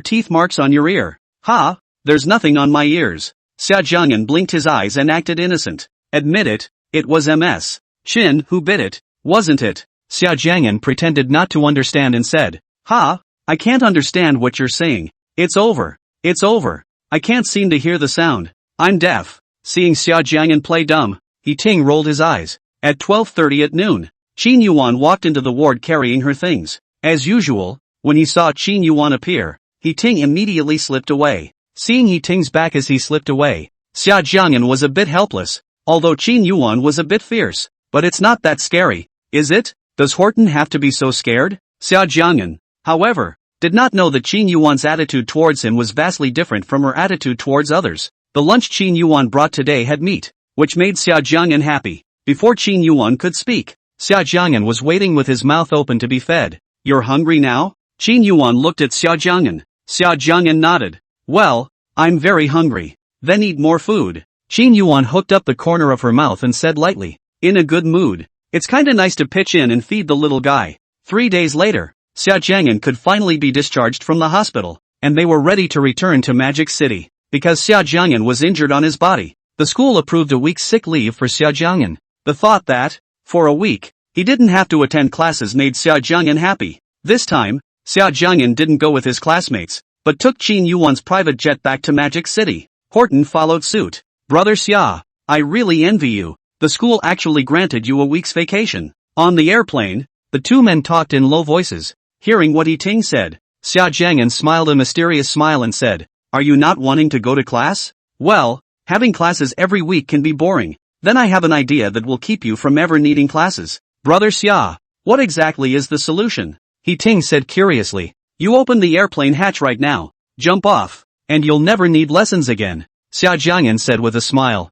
teeth marks on your ear? Ha, there's nothing on my ears. Xia Jiang'an blinked his eyes and acted innocent. Admit it, it was Ms. Chen who bit it, wasn't it? Xia Jiang'an pretended not to understand and said, Ha, I can't understand what you're saying. It's over. It's over. I can't seem to hear the sound. I'm deaf. Seeing Xia Jiang'an play dumb, He Ting rolled his eyes. At 12:30 at noon, Qin Yuwan walked into the ward carrying her things. As usual, when he saw Qin Yuwan appear, He Ting immediately slipped away. Seeing He Ting's back as he slipped away, Xia Jiang'an was a bit helpless, although Qin Yuwan was a bit fierce. But it's not that scary, is it? Does Horton have to be so scared? Xia Jiang'an, however, did not know that Qin Yuwan's attitude towards him was vastly different from her attitude towards others. The lunch Qin Yuwan brought today had meat, which made Xia Jiang'an happy. Before Qin Yuwan could speak, Xia Jiang'an was waiting with his mouth open to be fed. You're hungry now? Qin Yuwan looked at Xia Jiang'an. Xia Jiang'an nodded. Well, I'm very hungry. Then eat more food. Qin Yuwan hooked up the corner of her mouth and said lightly, in a good mood. It's kinda nice to pitch in and feed the little guy. 3 days later, Xia Jiang'an could finally be discharged from the hospital, and they were ready to return to Magic City. Because Xia Jiang'an was injured on his body, the school approved a week's sick leave for Xia Jiang'an. The thought that, for a week, he didn't have to attend classes made Xia Jiang'an happy. This time, Xia Jiang'an didn't go with his classmates, but took Qin Yuwan's private jet back to Magic City. Horton followed suit. Brother Xia, I really envy you. The school actually granted you a week's vacation. On the airplane, the two men talked in low voices. Hearing what He Ting said, Xia Jiang'an smiled a mysterious smile and said, Are you not wanting to go to class? Well, having classes every week can be boring. Then I have an idea that will keep you from ever needing classes. Brother Xia, what exactly is the solution? He Ting said curiously. You open the airplane hatch right now, jump off, and you'll never need lessons again. Xia Jiang'an said with a smile.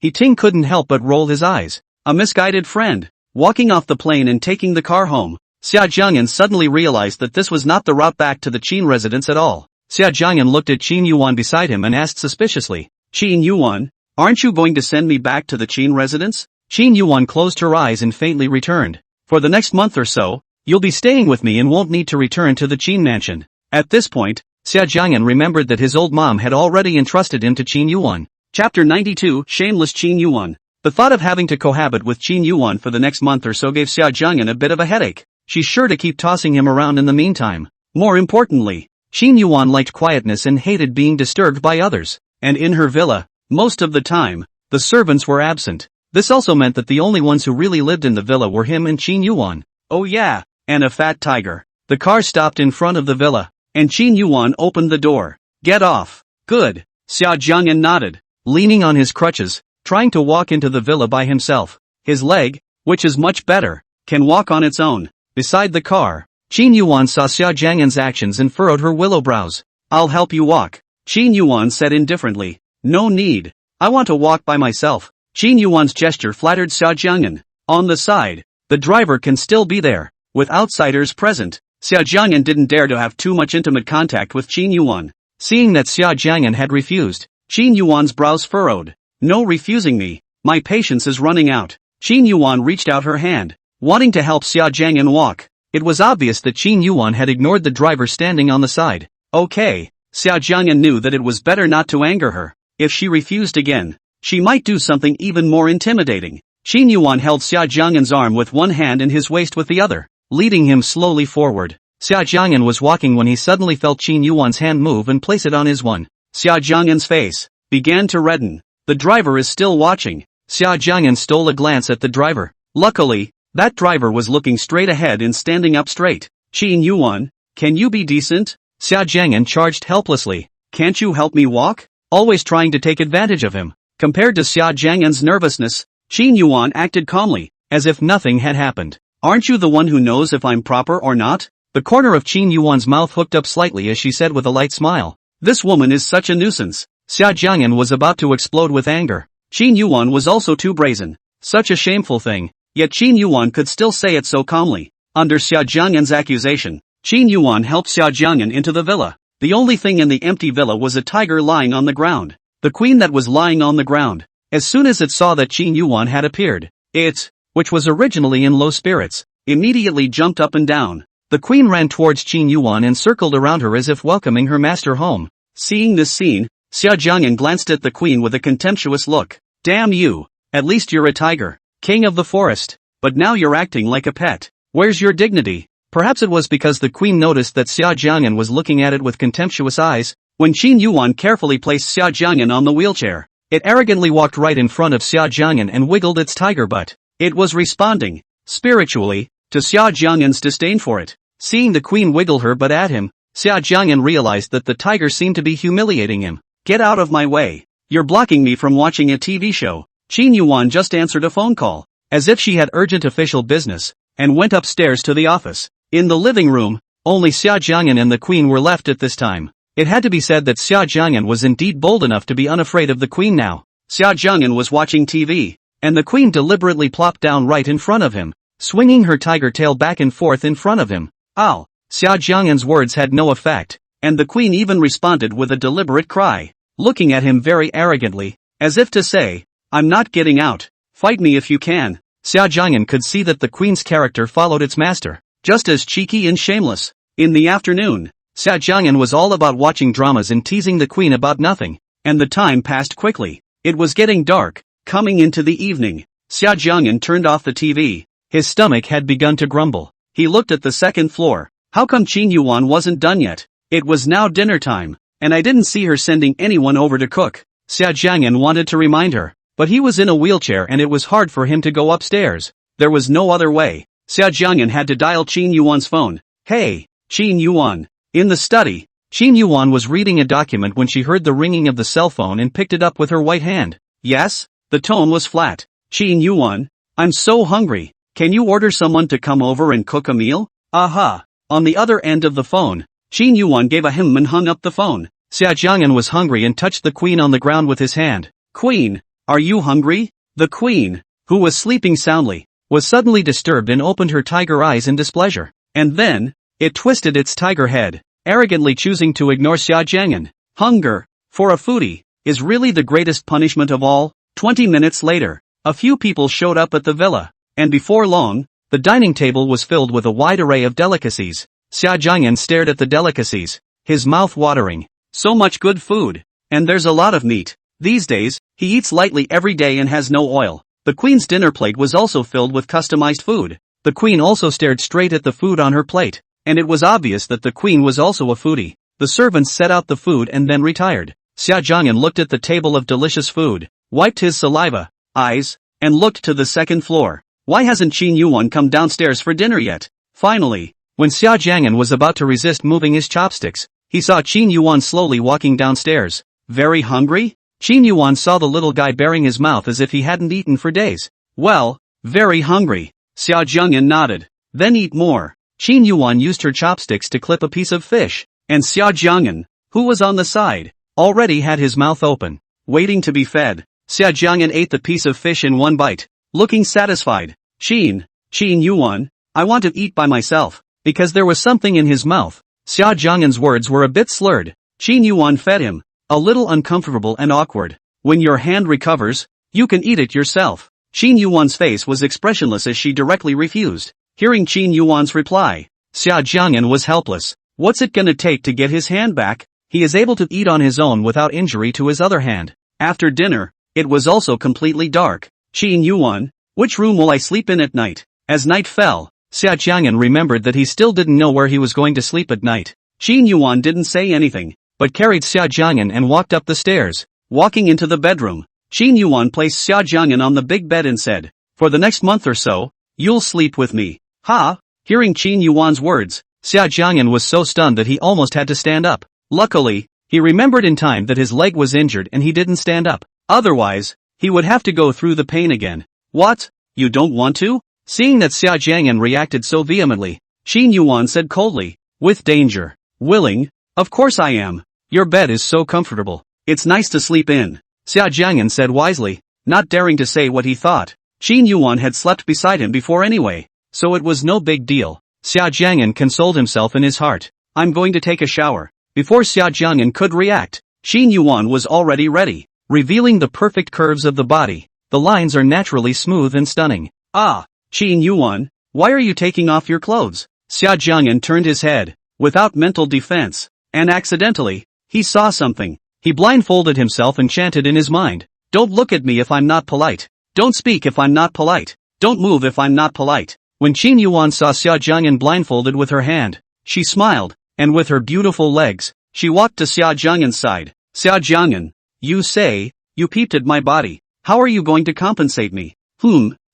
He Ting couldn't help but roll his eyes. A misguided friend. Walking off the plane and taking the car home, Xia Jiang'an suddenly realized that this was not the route back to the Qin residence at all. Xia Jiang'an looked at Qin Yuwan beside him and asked suspiciously, Qin Yuwan, aren't you going to send me back to the Qin residence? Qin Yuwan closed her eyes and faintly returned. For the next month or so, you'll be staying with me and won't need to return to the Qin mansion. At this point, Xia Jiang'an remembered that his old mom had already entrusted him to Qin Yuwan. Chapter 92, Shameless Qin Yuwan. The thought of having to cohabit with Qin Yuwan for the next month or so gave Xia Jiang'an a bit of a headache. She's sure to keep tossing him around in the meantime. More importantly, Qin Yuwan liked quietness and hated being disturbed by others. And in her villa, most of the time, the servants were absent. This also meant that the only ones who really lived in the villa were him and Qin Yuwan. Oh yeah, and a fat tiger. The car stopped in front of the villa, and Qin Yuwan opened the door. Get off. Good. Xia Jiang'an nodded, leaning on his crutches, trying to walk into the villa by himself. His leg, which is much better, can walk on its own. Beside the car, Qin Yuwan saw Xia Jiang'an's actions and furrowed her willow brows. I'll help you walk, Qin Yuwan said indifferently. No need. I want to walk by myself. Qin Yuwan's gesture flattered Xia Jiang'an. On the side, the driver can still be there. With outsiders present, Xia Jiang'an didn't dare to have too much intimate contact with Qin Yuwan. Seeing that Xia Jiang'an had refused, Qin Yuwan's brows furrowed. No refusing me. My patience is running out. Qin Yuwan reached out her hand, wanting to help Xia Jiang'an walk. It was obvious that Qin Yuwan had ignored the driver standing on the side. Okay, Xia Jiang'an knew that it was better not to anger her. If she refused again, she might do something even more intimidating. Qin Yuwan held Xia Jiang'an's arm with one hand and his waist with the other, leading him slowly forward. Xia Jiang'an was walking when he suddenly felt Qin Yuwan's hand move and place it on his one. Xia Jiang'an's face began to redden. The driver is still watching. Xia Jiang'an stole a glance at the driver. Luckily, that driver was looking straight ahead and standing up straight. Qin Yuwan, can you be decent? Xia Jiang'an charged helplessly. Can't you help me walk? Always trying to take advantage of him. Compared to Xia Jiang'an's nervousness, Qin Yuwan acted calmly, as if nothing had happened. Aren't you the one who knows if I'm proper or not? The corner of Qin Yuwan's mouth hooked up slightly as she said with a light smile. This woman is such a nuisance. Xia Jiang'an was about to explode with anger. Qin Yuwan was also too brazen. Such a shameful thing. Yet Qin Yuwan could still say it so calmly. Under Xia Jiang'an's accusation, Qin Yuwan helped Xia Jiang'an into the villa. The only thing in the empty villa was a tiger lying on the ground. The queen that was lying on the ground. As soon as it saw that Qin Yuwan had appeared, it, which was originally in low spirits, immediately jumped up and down. The queen ran towards Qin Yuwan and circled around her as if welcoming her master home. Seeing this scene, Xia Jiang'an glanced at the queen with a contemptuous look. Damn you, at least you're a tiger, king of the forest, but now you're acting like a pet. Where's your dignity? Perhaps it was because the queen noticed that Xia Jiang'an was looking at it with contemptuous eyes. When Qin Yuwan carefully placed Xia Jiang'an on the wheelchair, it arrogantly walked right in front of Xia Jiang'an and wiggled its tiger butt. It was responding, spiritually, to Xia Jiang'an's disdain for it. Seeing the queen wiggle her butt at him, Xia Jiang'an realized that the tiger seemed to be humiliating him. Get out of my way. You're blocking me from watching a TV show. Qin Yuwan just answered a phone call, as if she had urgent official business, and went upstairs to the office. In the living room, only Xia Jiang'an and the queen were left at this time. It had to be said that Xia Jiang'an was indeed bold enough to be unafraid of the queen now. Xia Jiang'an was watching TV, and the queen deliberately plopped down right in front of him, swinging her tiger tail back and forth in front of him. Ow! Xia Jiang'an's words had no effect, and the queen even responded with a deliberate cry, looking at him very arrogantly, as if to say, I'm not getting out, fight me if you can. Xia Jiang'an could see that the queen's character followed its master, just as cheeky and shameless. In the afternoon, Xia Jiang'an was all about watching dramas and teasing the queen about nothing, and the time passed quickly. It was getting dark, coming into the evening. Xia Jiang'an turned off the TV. His stomach had begun to grumble. He looked at the second floor. How come Qin Yuwan wasn't done yet? It was now dinner time, and I didn't see her sending anyone over to cook. Xia Jiang'an wanted to remind her, but he was in a wheelchair and it was hard for him to go upstairs. There was no other way. Xia Jiang'an had to dial Qin Yuwan's phone. Hey, Qin Yuwan. In the study, Qin Yuwan was reading a document when she heard the ringing of the cell phone and picked it up with her white hand. Yes? The tone was flat. Qin Yuwan, I'm so hungry. Can you order someone to come over and cook a meal? Aha. On the other end of the phone, Qin Yuwan gave a hum and hung up the phone. Xia Jiang'an was hungry and touched the queen on the ground with his hand. Queen, are you hungry? The queen, who was sleeping soundly, was suddenly disturbed and opened her tiger eyes in displeasure. And then, it twisted its tiger head, arrogantly choosing to ignore Xia Jiang'an. Hunger, for a foodie, is really the greatest punishment of all. 20 minutes later, a few people showed up at the villa, and before long, the dining table was filled with a wide array of delicacies. Xia Jiang'an stared at the delicacies, his mouth watering. So much good food, and there's a lot of meat. These days, he eats lightly every day and has no oil. The queen's dinner plate was also filled with customized food. The queen also stared straight at the food on her plate, and it was obvious that the queen was also a foodie. The servants set out the food and then retired. Xia Jiang'an looked at the table of delicious food, wiped his saliva, eyes, and looked to the second floor. Why hasn't Qin Yuwan come downstairs for dinner yet? Finally, when Xia Jiang'an was about to resist moving his chopsticks, he saw Qin Yuwan slowly walking downstairs. Very hungry? Qin Yuwan saw the little guy baring his mouth as if he hadn't eaten for days. Well, very hungry. Xia Jiang'an nodded. Then eat more. Qin Yuwan used her chopsticks to clip a piece of fish, and Xia Jiang'an, who was on the side, already had his mouth open, waiting to be fed. Xia Jiang'an ate the piece of fish in one bite, looking satisfied. Qin Yuwan, I want to eat by myself, because there was something in his mouth. Xia Jiang'an's words were a bit slurred. Qin Yuwan fed him, a little uncomfortable and awkward. When your hand recovers, you can eat it yourself. Qin Yuan's face was expressionless as she directly refused. Hearing Qin Yuan's reply, Xia Jiang'an was helpless. What's it gonna take to get his hand back? He is able to eat on his own without injury to his other hand. After dinner, it was also completely dark. Qin Yuan, which room will I sleep in at night? As night fell, Xia Jiang'an remembered that he still didn't know where he was going to sleep at night. Qin Yuan didn't say anything, but carried Xia Jiang'an and walked up the stairs. Walking into the bedroom, Qin Yuan placed Xia Jiang'an on the big bed and said, "For the next month or so, you'll sleep with me." Ha! Hearing Qin Yuan's words, Xia Jiang'an was so stunned that he almost had to stand up. Luckily, he remembered in time that his leg was injured and he didn't stand up. Otherwise, he would have to go through the pain again. What? You don't want to? Seeing that Xia Jiang'an reacted so vehemently, Qin Yuan said coldly, with danger, "Willing? Of course I am. Your bed is so comfortable. It's nice to sleep in." Xia Jiang'an said wisely, not daring to say what he thought. Qin Yuan had slept beside him before anyway, so it was no big deal. Xia Jiang'an consoled himself in his heart. "I'm going to take a shower." Before Xia Jiang'an could react, Qin Yuan was already ready, revealing the perfect curves of the body. The lines are naturally smooth and stunning. "Ah, Qin Yuan, why are you taking off your clothes?" Xia Jiang'an turned his head, without mental defense, and accidentally, he saw something. He blindfolded himself and chanted in his mind, "Don't look at me if I'm not polite. Don't speak if I'm not polite. Don't move if I'm not polite." When Qin Yuan saw Xia Jiang'an blindfolded with her hand, she smiled, and with her beautiful legs, she walked to Xia Jiang'an's side. "Xia Jiang'an, you say, you peeped at my body. How are you going to compensate me?"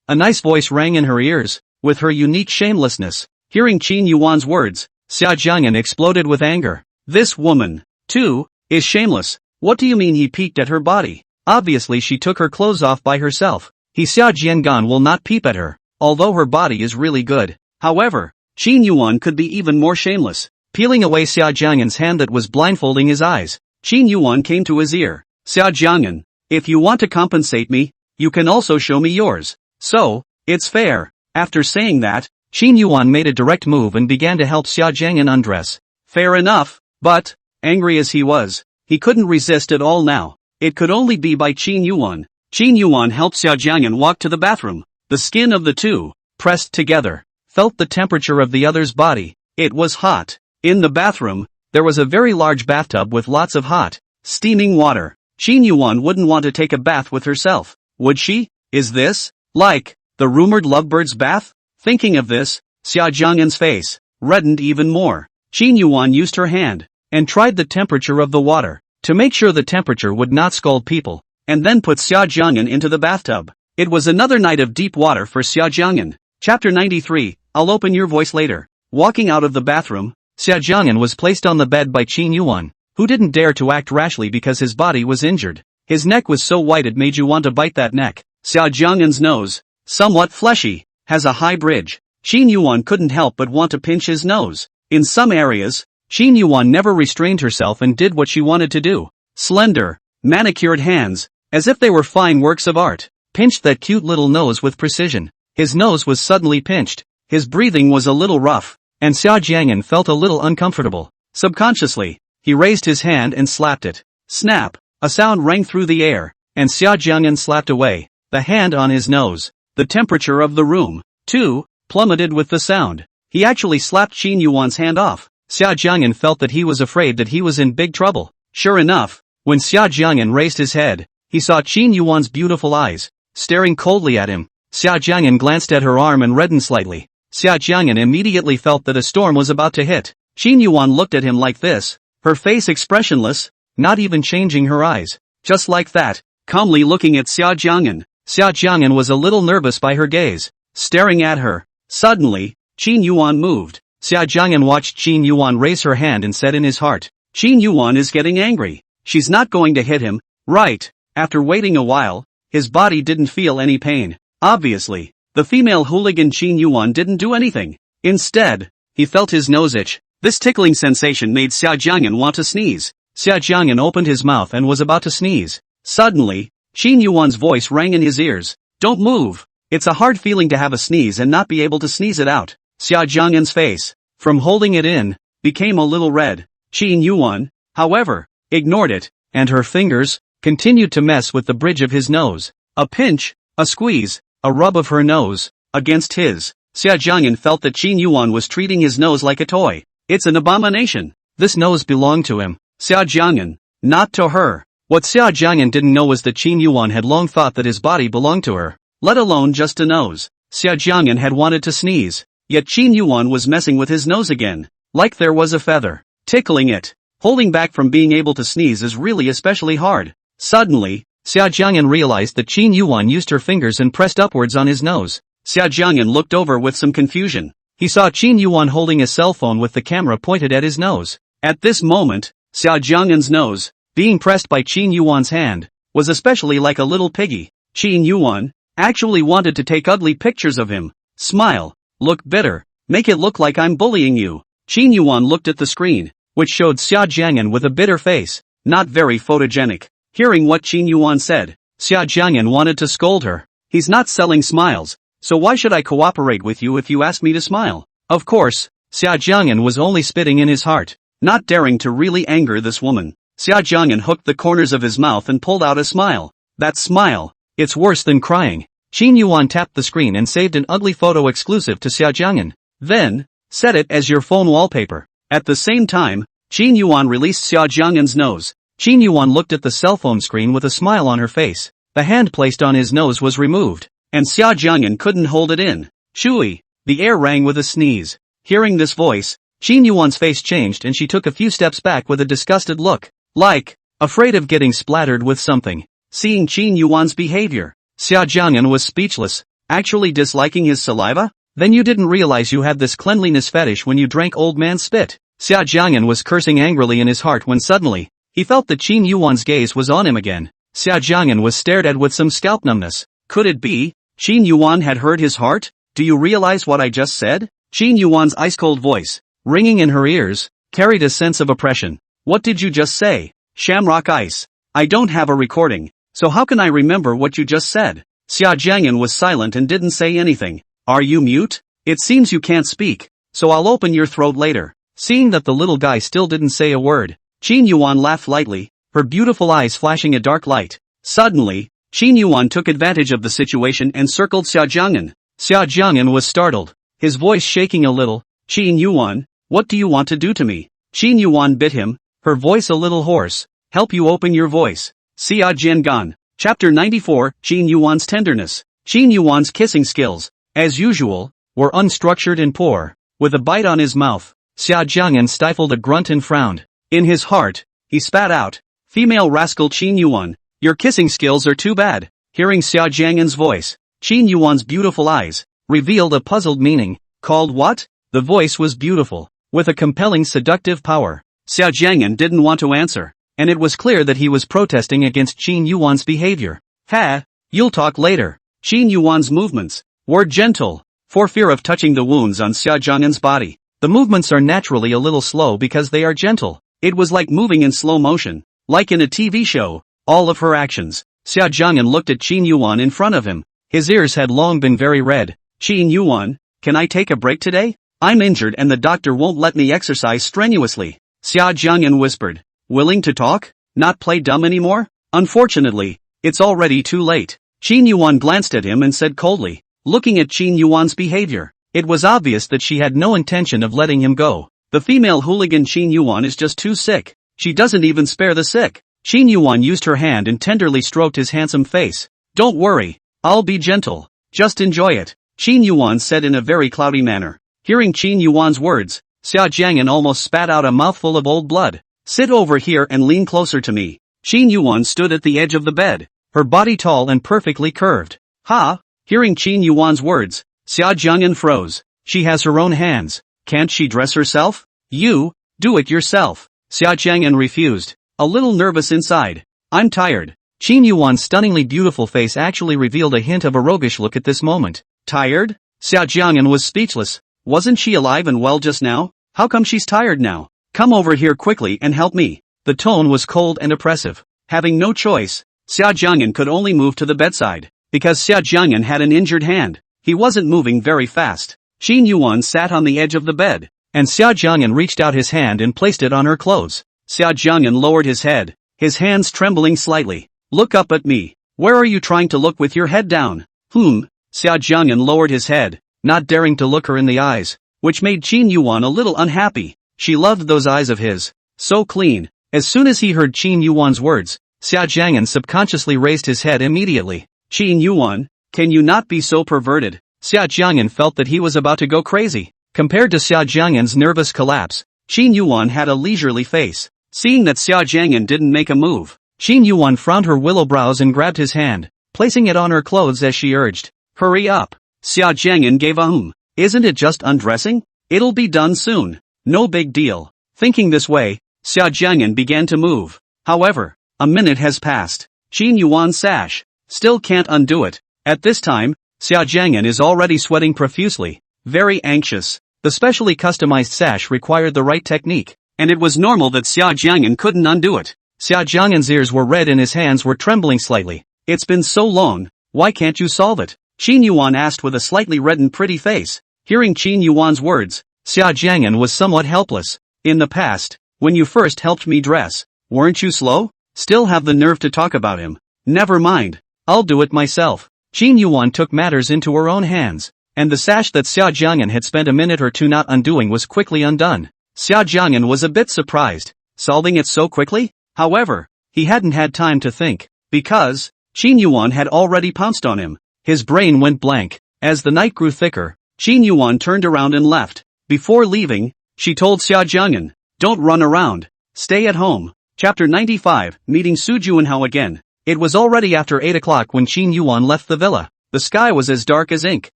A nice voice rang in her ears, with her unique shamelessness. Hearing Qin Yuan's words, Xia Jiang'an exploded with anger. "This woman, too, is shameless. What do you mean he peeked at her body? Obviously she took her clothes off by herself. Xia Jiang'an will not peep at her, although her body is really good." However, Qin Yuan could be even more shameless. Peeling away Xia Jiang'an's hand that was blindfolding his eyes, Qin Yuan came to his ear. "Xia Jiang'an, if you want to compensate me, you can also show me yours. So, it's fair." After saying that, Qin Yuan made a direct move and began to help Xia Jiang'an undress. Fair enough, but, angry as he was, he couldn't resist at all now. It could only be by Qin Yuan. Qin Yuan helped Xia Jiang'an walk to the bathroom. The skin of the two, pressed together, felt the temperature of the other's body. It was hot. In the bathroom, there was a very large bathtub with lots of hot, steaming water. Qin Yuan wouldn't want to take a bath with herself, would she? Is this, like, the rumored lovebirds bath? Thinking of this, Xia Jiang'an's face reddened even more. Qin Yuan used her hand and tried the temperature of the water to make sure the temperature would not scald people, and then put Xia Jiang'an into the bathtub. It was another night of deep water for Xia Jiang'an. Chapter 93, I'll open your voice later. Walking out of the bathroom, Xia Jiang'an was placed on the bed by Qin Yuan, who didn't dare to act rashly because his body was injured. His neck was so white it made you want to bite that neck. Xia Jiang'an's nose, somewhat fleshy, has a high bridge. Qin Yuan couldn't help but want to pinch his nose. In some areas, Qin Yuan never restrained herself and did what she wanted to do. Slender, manicured hands, as if they were fine works of art, pinched that cute little nose with precision. His nose was suddenly pinched, his breathing was a little rough, and Xia Jiang'an felt a little uncomfortable. Subconsciously, he raised his hand and slapped it. Snap! A sound rang through the air, and Xia Jiang'an slapped away the hand on his nose. The temperature of the room, too, plummeted with the sound. He actually slapped Qin Yuan's hand off. Xia Jiang'an felt that he was afraid that he was in big trouble. Sure enough, when Xia Jiang'an raised his head, he saw Qin Yuan's beautiful eyes staring coldly at him. Xia Jiang'an glanced at her arm and reddened slightly. Xia Jiang'an immediately felt that a storm was about to hit. Qin Yuan looked at him like this, her face expressionless, not even changing her eyes. Just like that, calmly looking at Xia Jiang'an. Xia Jiang'an was a little nervous by her gaze, staring at her. Suddenly, Qin Yuan moved. Xia Jiang'an watched Qin Yuan raise her hand and said in his heart, Qin Yuan is getting angry. She's not going to hit him, right? After waiting a while, his body didn't feel any pain. Obviously, the female hooligan Qin Yuan didn't do anything. Instead, he felt his nose itch. This tickling sensation made Xia Jiang'an want to sneeze. Xia Jiang'an opened his mouth and was about to sneeze. Suddenly, Qin Yuan's voice rang in his ears. Don't move. It's a hard feeling to have a sneeze and not be able to sneeze it out. Xia Jiang'an's face, from holding it in, became a little red. Qin Yuan, however, ignored it, and her fingers continued to mess with the bridge of his nose. A pinch, A squeeze, a rub of her nose, against his. Xia Jiang'an felt that Qin Yuwan was treating his nose like a toy. It's an abomination. This nose belonged to him. Xia Jiang'an, not to her. What Xia Jiang'an didn't know was that Qin Yuwan had long thought that his body belonged to her, let alone just a nose. Xia Jiang'an had wanted to sneeze, yet Qin Yuwan was messing with his nose again, like there was a feather, tickling it. Holding back from being able to sneeze is really especially hard. Suddenly, Xia Jiang'an realized that Qin Yuwan used her fingers and pressed upwards on his nose. Xia Jiang'an looked over with some confusion. He saw Qin Yuwan holding a cell phone with the camera pointed at his nose. At this moment, Xia Jiang'an's nose, being pressed by Qin Yuwan's hand, was especially like a little piggy. Qin Yuwan actually wanted to take ugly pictures of him. Smile, look bitter, make it look like I'm bullying you. Qin Yuwan looked at the screen, which showed Xia Jiang'an with a bitter face, not very photogenic. Hearing what Qin Yuwan said, Xia Jiang'an wanted to scold her. He's not selling smiles, so why should I cooperate with you if you ask me to smile? Of course, Xia Jiang'an was only spitting in his heart, not daring to really anger this woman. Xia Jiang'an hooked the corners of his mouth and pulled out a smile. That smile, it's worse than crying. Qin Yuwan tapped the screen and saved an ugly photo exclusive to Xia Jiang'an. Then, set it as your phone wallpaper. At the same time, Qin Yuwan released Xia Jiang'an's nose. Qin Yuwan looked at the cell phone screen with a smile on her face. The hand placed on his nose was removed, and Xia Jiang'an couldn't hold it in. Shui, the air rang with a sneeze. Hearing this voice, Qin Yuwan's face changed and she took a few steps back with a disgusted look, like, afraid of getting splattered with something. Seeing Qin Yuwan's behavior, Xia Jiang'an was speechless. Actually disliking his saliva? Then you didn't realize you had this cleanliness fetish when you drank old man's spit. Xia Jiang'an was cursing angrily in his heart when suddenly, he felt that Qin Yuwan's gaze was on him again. Xia Jiang'an was stared at with some scalp numbness. Could it be? Qin Yuwan had heard his heart? Do you realize what I just said? Qin Yuwan's ice-cold voice, ringing in her ears, carried a sense of oppression. What did you just say? Shamrock ice. I don't have a recording, so how can I remember what you just said? Xia Jiang'an was silent and didn't say anything. Are you mute? It seems you can't speak, so I'll open your throat later. Seeing that the little guy still didn't say a word, Qin Yuwan laughed lightly, her beautiful eyes flashing a dark light. Suddenly, Qin Yuwan took advantage of the situation and circled Xia Jiang'an. Xia Jiang'an was startled, his voice shaking a little. Qin Yuwan, what do you want to do to me? Qin Yuwan bit him, her voice a little hoarse. Help you open your voice. Xia Jiang'an. Chapter 94, Qin Yuwan's tenderness. Qin Yuwan's kissing skills, as usual, were unstructured and poor. With a bite on his mouth, Xia Jiang'an stifled a grunt and frowned. In his heart, he spat out, female rascal Qin Yuwan, your kissing skills are too bad. Hearing Xia Jiang'an's voice, Qin Yuwan's beautiful eyes revealed a puzzled meaning. Called what? The voice was beautiful, with a compelling seductive power. Xia Jiang'an didn't want to answer, and it was clear that he was protesting against Qin Yuwan's behavior. Ha, you'll talk later. Qin Yuwan's movements were gentle, for fear of touching the wounds on Xia Jiang'an's body. The movements are naturally a little slow because they are gentle. It was like moving in slow motion, like in a TV show. All of her actions. Xia Jiang'an looked at Qin Yuwan in front of him. His ears had long been very red. Qin Yuwan, can I take a break today? I'm injured and the doctor won't let me exercise strenuously. Xia Jiang'an whispered. Willing to talk? Not play dumb anymore? Unfortunately, it's already too late. Qin Yuwan glanced at him and said coldly, looking at Qin Yuwan's behavior. It was obvious that she had no intention of letting him go. The female hooligan Qin Yuwan is just too sick. She doesn't even spare the sick. Qin Yuwan used her hand and tenderly stroked his handsome face. Don't worry, I'll be gentle. Just enjoy it, Qin Yuwan said in a very cloudy manner. Hearing Qin Yuwan's words, Xia Jiang'an almost spat out a mouthful of old blood. Sit over here and lean closer to me. Qin Yuwan stood at the edge of the bed, her body tall and perfectly curved. Ha! Hearing Qin Yuwan's words, Xia Jiang'an froze. She has her own hands. Can't she dress herself? You, do it yourself. Xia Jiang'an refused, a little nervous inside. I'm tired. Qin Yuwan's stunningly beautiful face actually revealed a hint of a roguish look at this moment. Tired? Xia Jiang'an was speechless. Wasn't she alive and well just now? How come she's tired now? Come over here quickly and help me. The tone was cold and oppressive. Having no choice, Xia Jiang'an could only move to the bedside, because Xia Jiang'an had an injured hand. He wasn't moving very fast. Qin Yuwan sat on the edge of the bed, and Xia Jiang'an reached out his hand and placed it on her clothes. Xia Jiang'an lowered his head, his hands trembling slightly. Look up at me. Where are you trying to look with your head down? Xia Jiang'an lowered his head, not daring to look her in the eyes, which made Qin Yuwan a little unhappy. She loved those eyes of his. So clean. As soon as he heard Qin Yuwan's words, Xia Jiang'an subconsciously raised his head immediately. Qin Yuwan, can you not be so perverted? Xia Jiang'an felt that he was about to go crazy. Compared to Xia Jiang'an's nervous collapse, Qin Yuwan had a leisurely face. Seeing that Xia Jiang'an didn't make a move, Qin Yuwan frowned her willow brows and grabbed his hand, placing it on her clothes as she urged. Hurry up. Xia Jiang'an gave a Isn't it just undressing? It'll be done soon. No big deal. Thinking this way, Xia Jiang'an began to move. However, a minute has passed. Qin Yuwan's sash still can't undo it. At this time, Xia Jiang'an is already sweating profusely, very anxious. The specially customized sash required the right technique, and it was normal that Xia Jiang'an couldn't undo it. Xia Jiang'an's ears were red and his hands were trembling slightly. It's been so long, why can't you solve it? Qin Yuwan asked with a slightly reddened pretty face. Hearing Qin Yuwan's words, Xia Jiang'an was somewhat helpless. In the past, when you first helped me dress, weren't you slow? Still have the nerve to talk about him. Never mind. I'll do it myself. Qin Yuwan took matters into her own hands, and the sash that Xia Jiang'an had spent a minute or two not undoing was quickly undone. Xia Jiang'an was a bit surprised, solving it so quickly? However, he hadn't had time to think, because Qin Yuwan had already pounced on him. His brain went blank. As the night grew thicker, Qin Yuwan turned around and left. Before leaving, she told Xia Jiang'an, don't run around. Stay at home. Chapter 95, Meeting Su Juanhao again. It was already after 8 o'clock when Qin Yuwan left the villa. The sky was as dark as ink.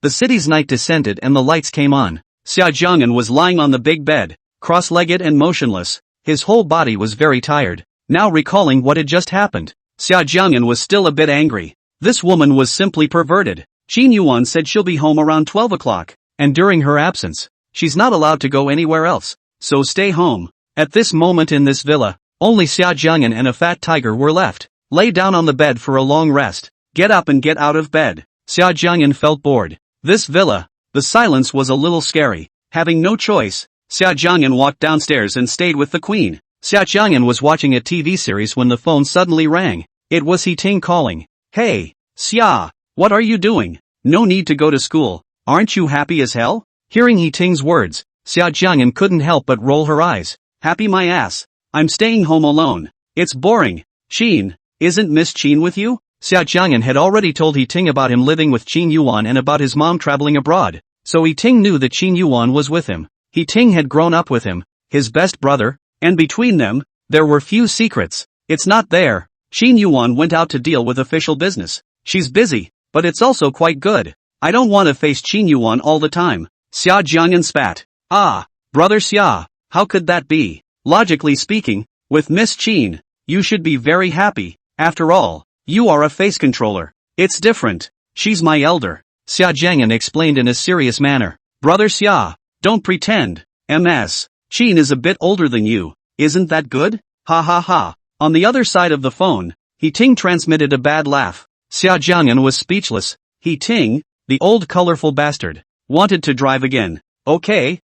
The city's night descended and the lights came on. Xia Jiang'an was lying on the big bed, cross-legged and motionless. His whole body was very tired. Now recalling what had just happened, Xia Jiang'an was still a bit angry. This woman was simply perverted. Qin Yuwan said she'll be home around 12 o'clock, and during her absence, she's not allowed to go anywhere else, so stay home. At this moment in this villa, only Xia Jiang'an and a fat tiger were left. Lay down on the bed for a long rest. Get up and get out of bed. Xia Jiang'an felt bored. This villa, the silence was a little scary. Having no choice, Xia Jiang'an walked downstairs and stayed with the queen. Xia Jiang'an was watching a TV series when the phone suddenly rang. It was He Ting calling. Hey, Xia, what are you doing? No need to go to school. Aren't you happy as hell? Hearing He Ting's words, Xia Jiang'an couldn't help but roll her eyes. Happy my ass. I'm staying home alone. It's boring. Qin, isn't Miss Qin with you? Xia Jiang'an had already told He Ting about him living with Qin Yuwan and about his mom traveling abroad, so He Ting knew that Qin Yuwan was with him. He Ting had grown up with him, his best brother, and between them, there were few secrets. It's not there. Qin Yuwan went out to deal with official business. She's busy, but it's also quite good. I don't want to face Qin Yuwan all the time. Xia Jiang'an spat. Ah, brother Xia, how could that be? Logically speaking, with Miss Qin, you should be very happy. After all, you are a face controller. It's different. She's my elder. Xia Jiang'an explained in a serious manner. Brother Xia, don't pretend. Ms. Qin is a bit older than you. Isn't that good? Ha ha ha. On the other side of the phone, He Ting transmitted a bad laugh. Xia Jiang'an was speechless. He Ting, the old colorful bastard, wanted to drive again. Okay,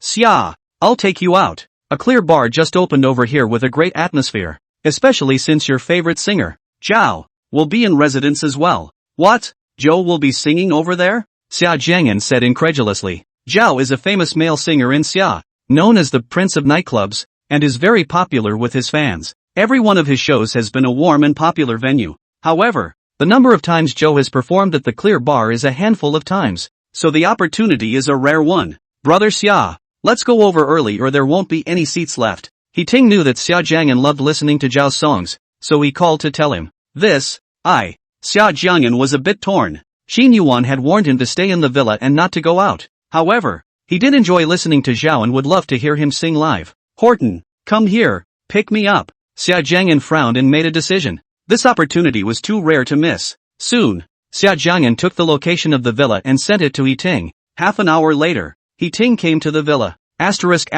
Xia, I'll take you out. A clear bar just opened over here with a great atmosphere. Especially since your favorite singer, Zhao, will be in residence as well. What? Zhou will be singing over there? Xia Jiang'an said incredulously. Zhao is a famous male singer in Xia, known as the Prince of Nightclubs, and is very popular with his fans. Every one of his shows has been a warm and popular venue. However, the number of times Zhou has performed at the Clear Bar is a handful of times, so the opportunity is a rare one. Brother Xia, let's go over early or there won't be any seats left. He Ting knew that Xia Jiang'an loved listening to Zhao's songs, so he called to tell him. Xia Jiang'an was a bit torn. Qin Yuwan had warned him to stay in the villa and not to go out. However, he did enjoy listening to Zhao and would love to hear him sing live. Horton, come here, pick me up. Xia Jiang'an frowned and made a decision. This opportunity was too rare to miss. Soon, Xia Jiang'an took the location of the villa and sent it to He Ting. Half an hour later, He Ting came to the villa. Asterisk.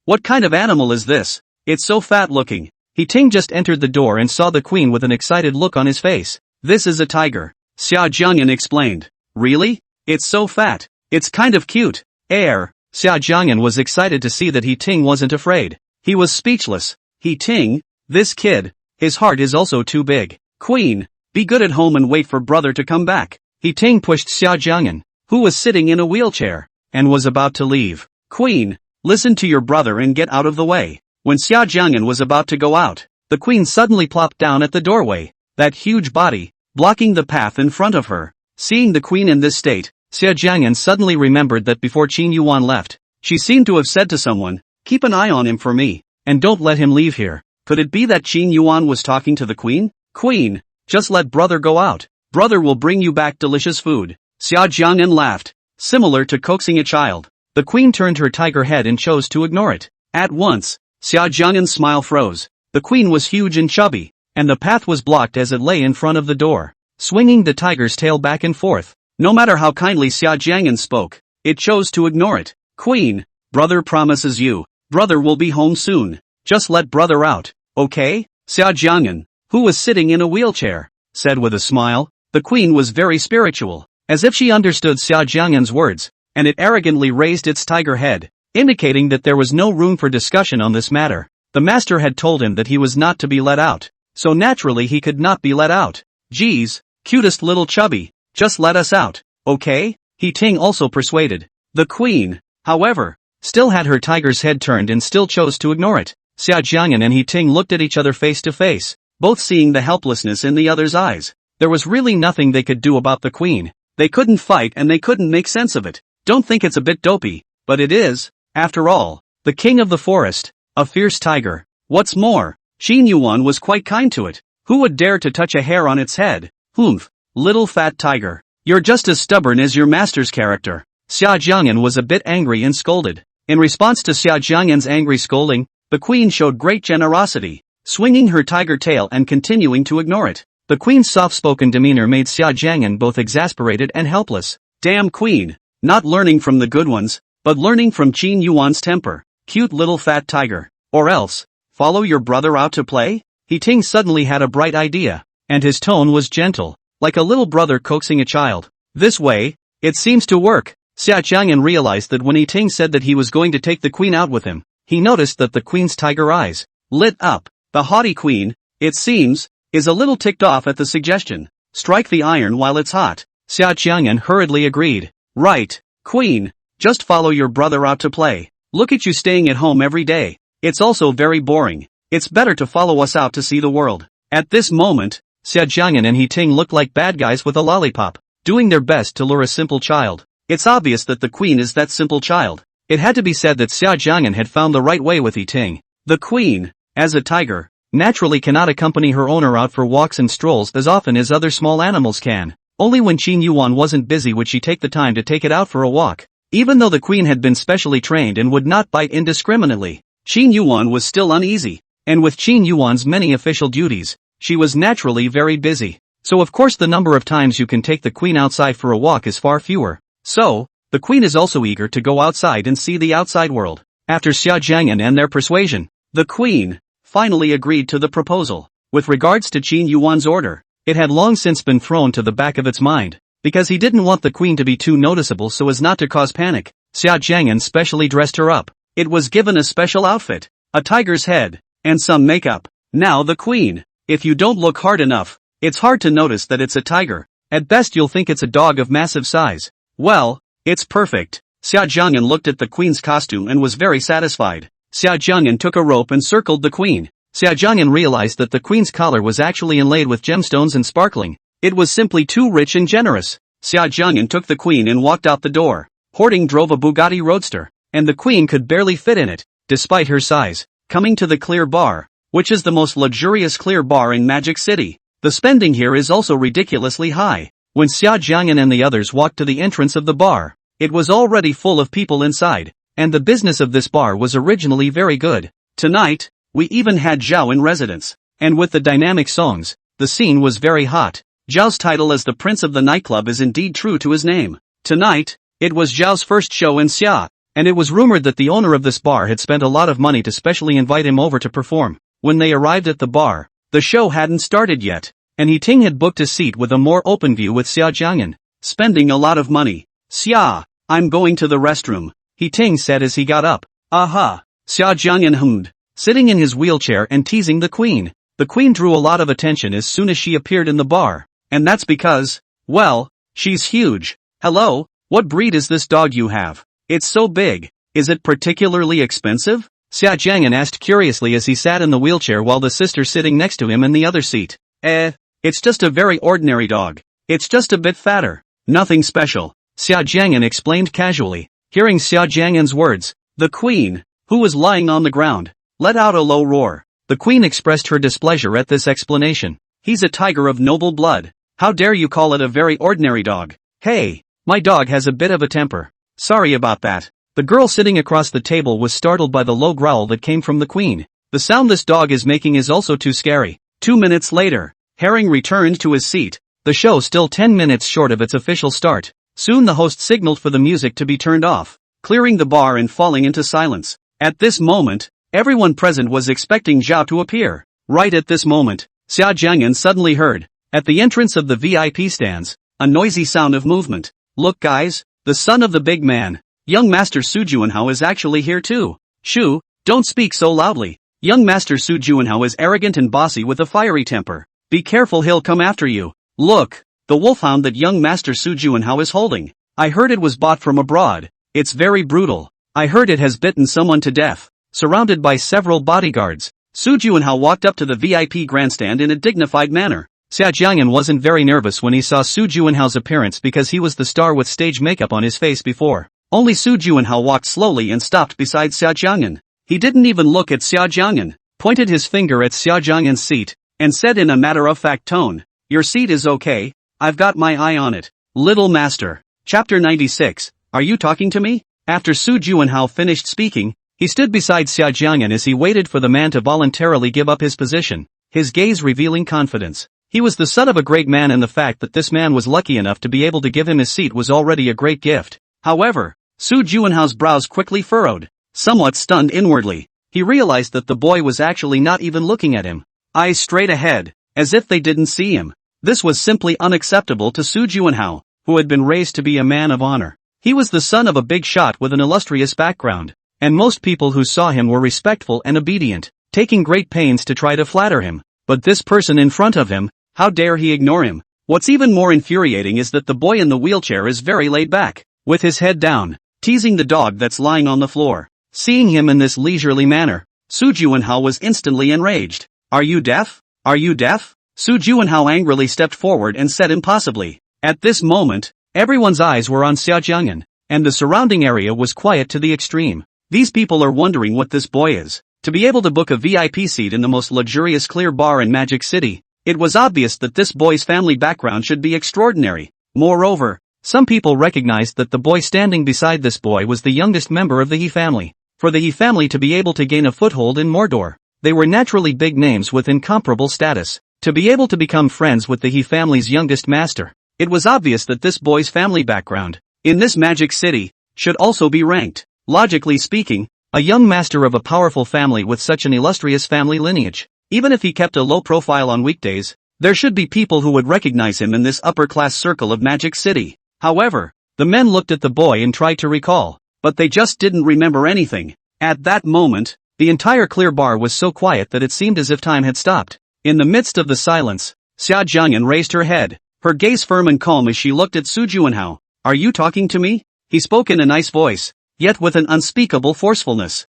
What kind of animal is this? It's so fat looking. He Ting just entered the door and saw the queen with an excited look on his face. This is a tiger. Xia Jiang'an explained. Really? It's so fat. It's kind of cute. Xia Jiang'an was excited to see that He Ting wasn't afraid. He was speechless. He Ting, this kid, his heart is also too big. Queen, be good at home and wait for brother to come back. He Ting pushed Xia Jiang'an, who was sitting in a wheelchair, and was about to leave. Queen, listen to your brother and get out of the way. When Xia Jiang'an was about to go out, the queen suddenly plopped down at the doorway, that huge body, blocking the path in front of her. Seeing the queen in this state, Xia Jiang'an suddenly remembered that before Qin Yuwan left, she seemed to have said to someone, keep an eye on him for me, and don't let him leave here. Could it be that Qin Yuwan was talking to the queen? Queen, just let brother go out. Brother will bring you back delicious food. Xia Jiang'an laughed, similar to coaxing a child. The queen turned her tiger head and chose to ignore it. At once, Xia Jiang'an's smile froze. The queen was huge and chubby, and the path was blocked as it lay in front of the door, swinging the tiger's tail back and forth. No matter how kindly Xia Jiang'an spoke, it chose to ignore it. Queen, brother promises you, brother will be home soon. Just let brother out, okay? Xia Jiang'an, who was sitting in a wheelchair, said with a smile. The queen was very spiritual, as if she understood Xia Jiang'an's words, and it arrogantly raised its tiger head, indicating that there was no room for discussion on this matter. The master had told him that he was not to be let out, so naturally he could not be let out. Geez, cutest little chubby, just let us out, okay? He Ting also persuaded. The queen, however, still had her tiger's head turned and still chose to ignore it. Xia Jiang'an and He Ting looked at each other face to face, both seeing the helplessness in the other's eyes. There was really nothing they could do about the queen. They couldn't fight and they couldn't make sense of it. Don't think it's a bit dopey, but it is, after all, the king of the forest, a fierce tiger. What's more, Qin Yuwan was quite kind to it. Who would dare to touch a hair on its head? Humph, little fat tiger. You're just as stubborn as your master's character. Xia Jiang'an was a bit angry and scolded. In response to Xia Jiang'an's angry scolding, the queen showed great generosity, swinging her tiger tail and continuing to ignore it. The queen's soft-spoken demeanor made Xia Jiang'an both exasperated and helpless. Damn queen, not learning from the good ones, but learning from Qin Yuan's temper. Cute little fat tiger. Or else, follow your brother out to play? He Ting suddenly had a bright idea, and his tone was gentle, like a little brother coaxing a child. This way, it seems to work. Xia Jiang'an realized that when He Ting said that he was going to take the queen out with him, he noticed that the queen's tiger eyes lit up. The haughty queen, it seems, is a little ticked off at the suggestion. Strike the iron while it's hot. Xia Jiang'an hurriedly agreed. Right, queen, just follow your brother out to play. Look at you staying at home every day. It's also very boring. It's better to follow us out to see the world. At this moment, Xia Jiang'an and He Ting looked like bad guys with a lollipop, doing their best to lure a simple child. It's obvious that the queen is that simple child. It had to be said that Xia Jiang'an had found the right way with He Ting. The queen, as a tiger, naturally cannot accompany her owner out for walks and strolls as often as other small animals can. Only when Qin Yuwan wasn't busy would she take the time to take it out for a walk. Even though the queen had been specially trained and would not bite indiscriminately, Qin Yuwan was still uneasy, and with Qin Yuwan's many official duties, she was naturally very busy. So of course the number of times you can take the queen outside for a walk is far fewer. So, the queen is also eager to go outside and see the outside world. After Xia Jiang'an and their persuasion, the queen finally agreed to the proposal. With regards to Qin Yuwan's order, it had long since been thrown to the back of its mind, because he didn't want the queen to be too noticeable so as not to cause panic. Xia Jiang'an specially dressed her up. It was given a special outfit, a tiger's head, and some makeup. Now the queen, if you don't look hard enough, it's hard to notice that it's a tiger. At best you'll think it's a dog of massive size. Well, it's perfect. Xia Jiang'an looked at the queen's costume and was very satisfied. Xia Jiang'an took a rope and circled the queen. Xia Jiang'an realized that the queen's collar was actually inlaid with gemstones and sparkling. It was simply too rich and generous. Xia Jiang'an took the queen and walked out the door. Horting drove a Bugatti Roadster, and the queen could barely fit in it, despite her size. Coming to the Clear Bar, which is the most luxurious clear bar in Magic City. The spending here is also ridiculously high. When Xia Jiang'an and the others walked to the entrance of the bar, it was already full of people inside, and the business of this bar was originally very good. Tonight, we even had Zhao in residence, and with the dynamic songs, the scene was very hot. Zhao's title as the prince of the nightclub is indeed true to his name. Tonight, it was Zhao's first show in Xia, and it was rumored that the owner of this bar had spent a lot of money to specially invite him over to perform. When they arrived at the bar, the show hadn't started yet, and He Ting had booked a seat with a more open view with Xia Jiang'an. Spending a lot of money. Xia, I'm going to the restroom, He Ting said as he got up. Aha, Xia Jiang'an hummed, sitting in his wheelchair and teasing the queen. The queen drew a lot of attention as soon as she appeared in the bar. And that's because, well, she's huge. Hello, what breed is this dog you have? It's so big. Is it particularly expensive? Xia Jiang'an asked curiously as he sat in the wheelchair while the sister sitting next to him in the other seat. It's just a very ordinary dog. It's just a bit fatter. Nothing special, Xia Jiang'an explained casually. Hearing Xia Jiang'an's words, the queen, who was lying on the ground, let out a low roar. The queen expressed her displeasure at this explanation. He's a tiger of noble blood. How dare you call it a very ordinary dog? Hey, my dog has a bit of a temper. Sorry about that. The girl sitting across the table was startled by the low growl that came from the queen. The sound this dog is making is also too scary. 2 minutes later, Herring returned to his seat, the show still 10 minutes short of its official start. Soon the host signaled for the music to be turned off, clearing the bar and falling into silence. At this moment, everyone present was expecting Zhao to appear. Right at this moment, Xia Jiang'an suddenly heard, at the entrance of the VIP stands, a noisy sound of movement. Look guys, the son of the big man, young Master Su Juanhao is actually here too. Shu, don't speak so loudly. Young Master Su Juanhao is arrogant and bossy with a fiery temper. Be careful, he'll come after you. Look, the wolfhound that young Master Su Juanhao is holding. I heard it was bought from abroad. It's very brutal. I heard it has bitten someone to death. Surrounded by several bodyguards, Su Juanhao walked up to the VIP grandstand in a dignified manner. Xia Jiang'an wasn't very nervous when he saw Su Juanhao's appearance because he was the star with stage makeup on his face before. Only Su Juanhao walked slowly and stopped beside Xia Jiang'an. He didn't even look at Xia Jiang'an, pointed his finger at Xia Jiang'an's seat, and said in a matter-of-fact tone, your seat is okay, I've got my eye on it. Little Master. Chapter 96, Are you talking to me? After Su Juanhao finished speaking, he stood beside Xia Jiang'an as he waited for the man to voluntarily give up his position, his gaze revealing confidence. He was the son of a great man, and the fact that this man was lucky enough to be able to give him his seat was already a great gift. However, Su Juanhao's brows quickly furrowed. Somewhat stunned inwardly, he realized that the boy was actually not even looking at him. Eyes straight ahead, as if they didn't see him. This was simply unacceptable to Su Juanhao, who had been raised to be a man of honor. He was the son of a big shot with an illustrious background, and most people who saw him were respectful and obedient, taking great pains to try to flatter him. But this person in front of him, how dare he ignore him? What's even more infuriating is that the boy in the wheelchair is very laid back, with his head down, teasing the dog that's lying on the floor. Seeing him in this leisurely manner, Su Juanhao was instantly enraged. Are you deaf? Are you deaf? Su Juanhao angrily stepped forward and said impossibly. At this moment, everyone's eyes were on Xia Jiang'an, and the surrounding area was quiet to the extreme. These people are wondering what this boy is. To be able to book a VIP seat in the most luxurious clear bar in Magic City, it was obvious that this boy's family background should be extraordinary. Moreover, some people recognized that the boy standing beside this boy was the youngest member of the He family. For the He family to be able to gain a foothold in Mordor, they were naturally big names with incomparable status. To be able to become friends with the He family's youngest master, it was obvious that this boy's family background, in this Magic City, should also be ranked. Logically speaking, a young master of a powerful family with such an illustrious family lineage, even if he kept a low profile on weekdays, there should be people who would recognize him in this upper-class circle of Magic City. However, the men looked at the boy and tried to recall, but they just didn't remember anything. At that moment, the entire clear bar was so quiet that it seemed as if time had stopped. In the midst of the silence, Xia Jiang'an raised her head, her gaze firm and calm as she looked at Su Juanhao. Are you talking to me? He spoke in a nice voice, yet with an unspeakable forcefulness.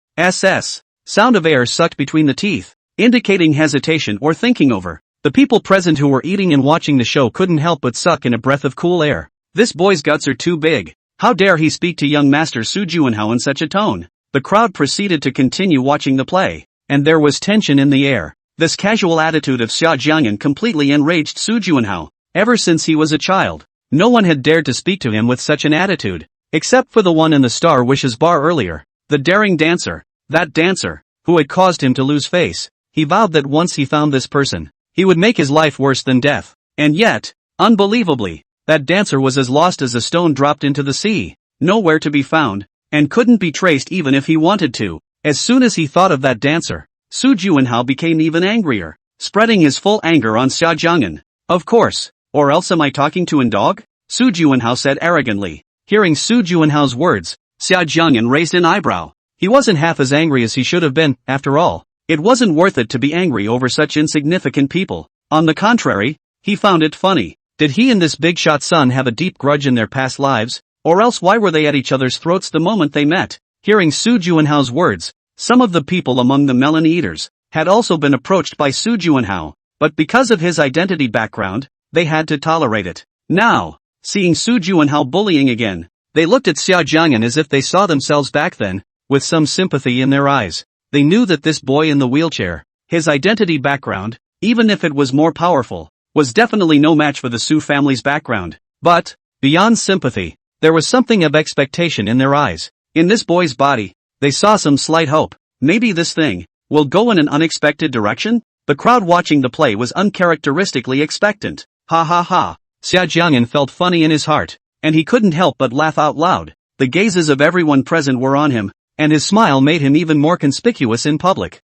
Sound of air sucked between the teeth, indicating hesitation or thinking over. The people present who were eating and watching the show couldn't help but suck in a breath of cool air. This boy's guts are too big. How dare he speak to young Master Su Juanhao in such a tone? The crowd proceeded to continue watching the play, and there was tension in the air. This casual attitude of Xia Jiang'an completely enraged Su Juanhao. Ever since he was a child, no one had dared to speak to him with such an attitude, except for the one in the Star Wishes bar earlier, the daring dancer, that dancer, who had caused him to lose face. He vowed that once he found this person, he would make his life worse than death. And yet, unbelievably, that dancer was as lost as a stone dropped into the sea, nowhere to be found, and couldn't be traced even if he wanted to. As soon as he thought of that dancer, Su Juanhao became even angrier, spreading his full anger on Xia Jiang'an. Of course, or else am I talking to a dog? Su Juanhao said arrogantly. Hearing Su Juanhao's words, Xia Jiang'an raised an eyebrow. He wasn't half as angry as he should have been, after all. It wasn't worth it to be angry over such insignificant people. On the contrary, he found it funny. Did he and this big shot son have a deep grudge in their past lives? Or else why were they at each other's throats the moment they met? Hearing Su Juanhao's words, some of the people among the melon eaters had also been approached by Su Juanhao, but because of his identity background, they had to tolerate it. Now, seeing Su Juanhao bullying again, they looked at Xia Jiang'an as if they saw themselves back then, with some sympathy in their eyes. They knew that this boy in the wheelchair, his identity background, even if it was more powerful, was definitely no match for the Su family's background. But, beyond sympathy, there was something of expectation in their eyes. In this boy's body, they saw some slight hope. Maybe this thing will go in an unexpected direction? The crowd watching the play was uncharacteristically expectant. Ha ha ha. Xia Jiang'an felt funny in his heart, and he couldn't help but laugh out loud. The gazes of everyone present were on him, and his smile made him even more conspicuous in public.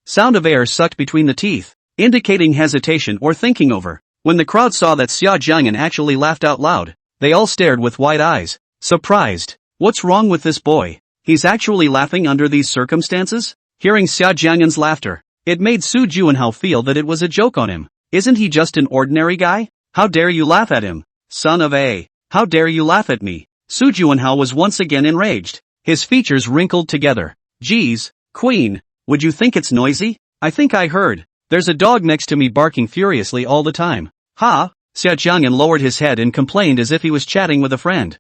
Sound of air sucked between the teeth, indicating hesitation or thinking over. When the crowd saw that Xia Jiang'an actually laughed out loud, they all stared with wide eyes, surprised. What's wrong with this boy? He's actually laughing under these circumstances? Hearing Xia Jiang'an's laughter, it made Su Juanhao feel that it was a joke on him. Isn't he just an ordinary guy? How dare you laugh at him? Son of a! How dare you laugh at me? Su Juanhao was once again enraged. His features wrinkled together. Geez, Queen, would you think it's noisy? I think I heard. There's a dog next to me barking furiously all the time. Ha! Xia Jiang'an lowered his head and complained as if he was chatting with a friend.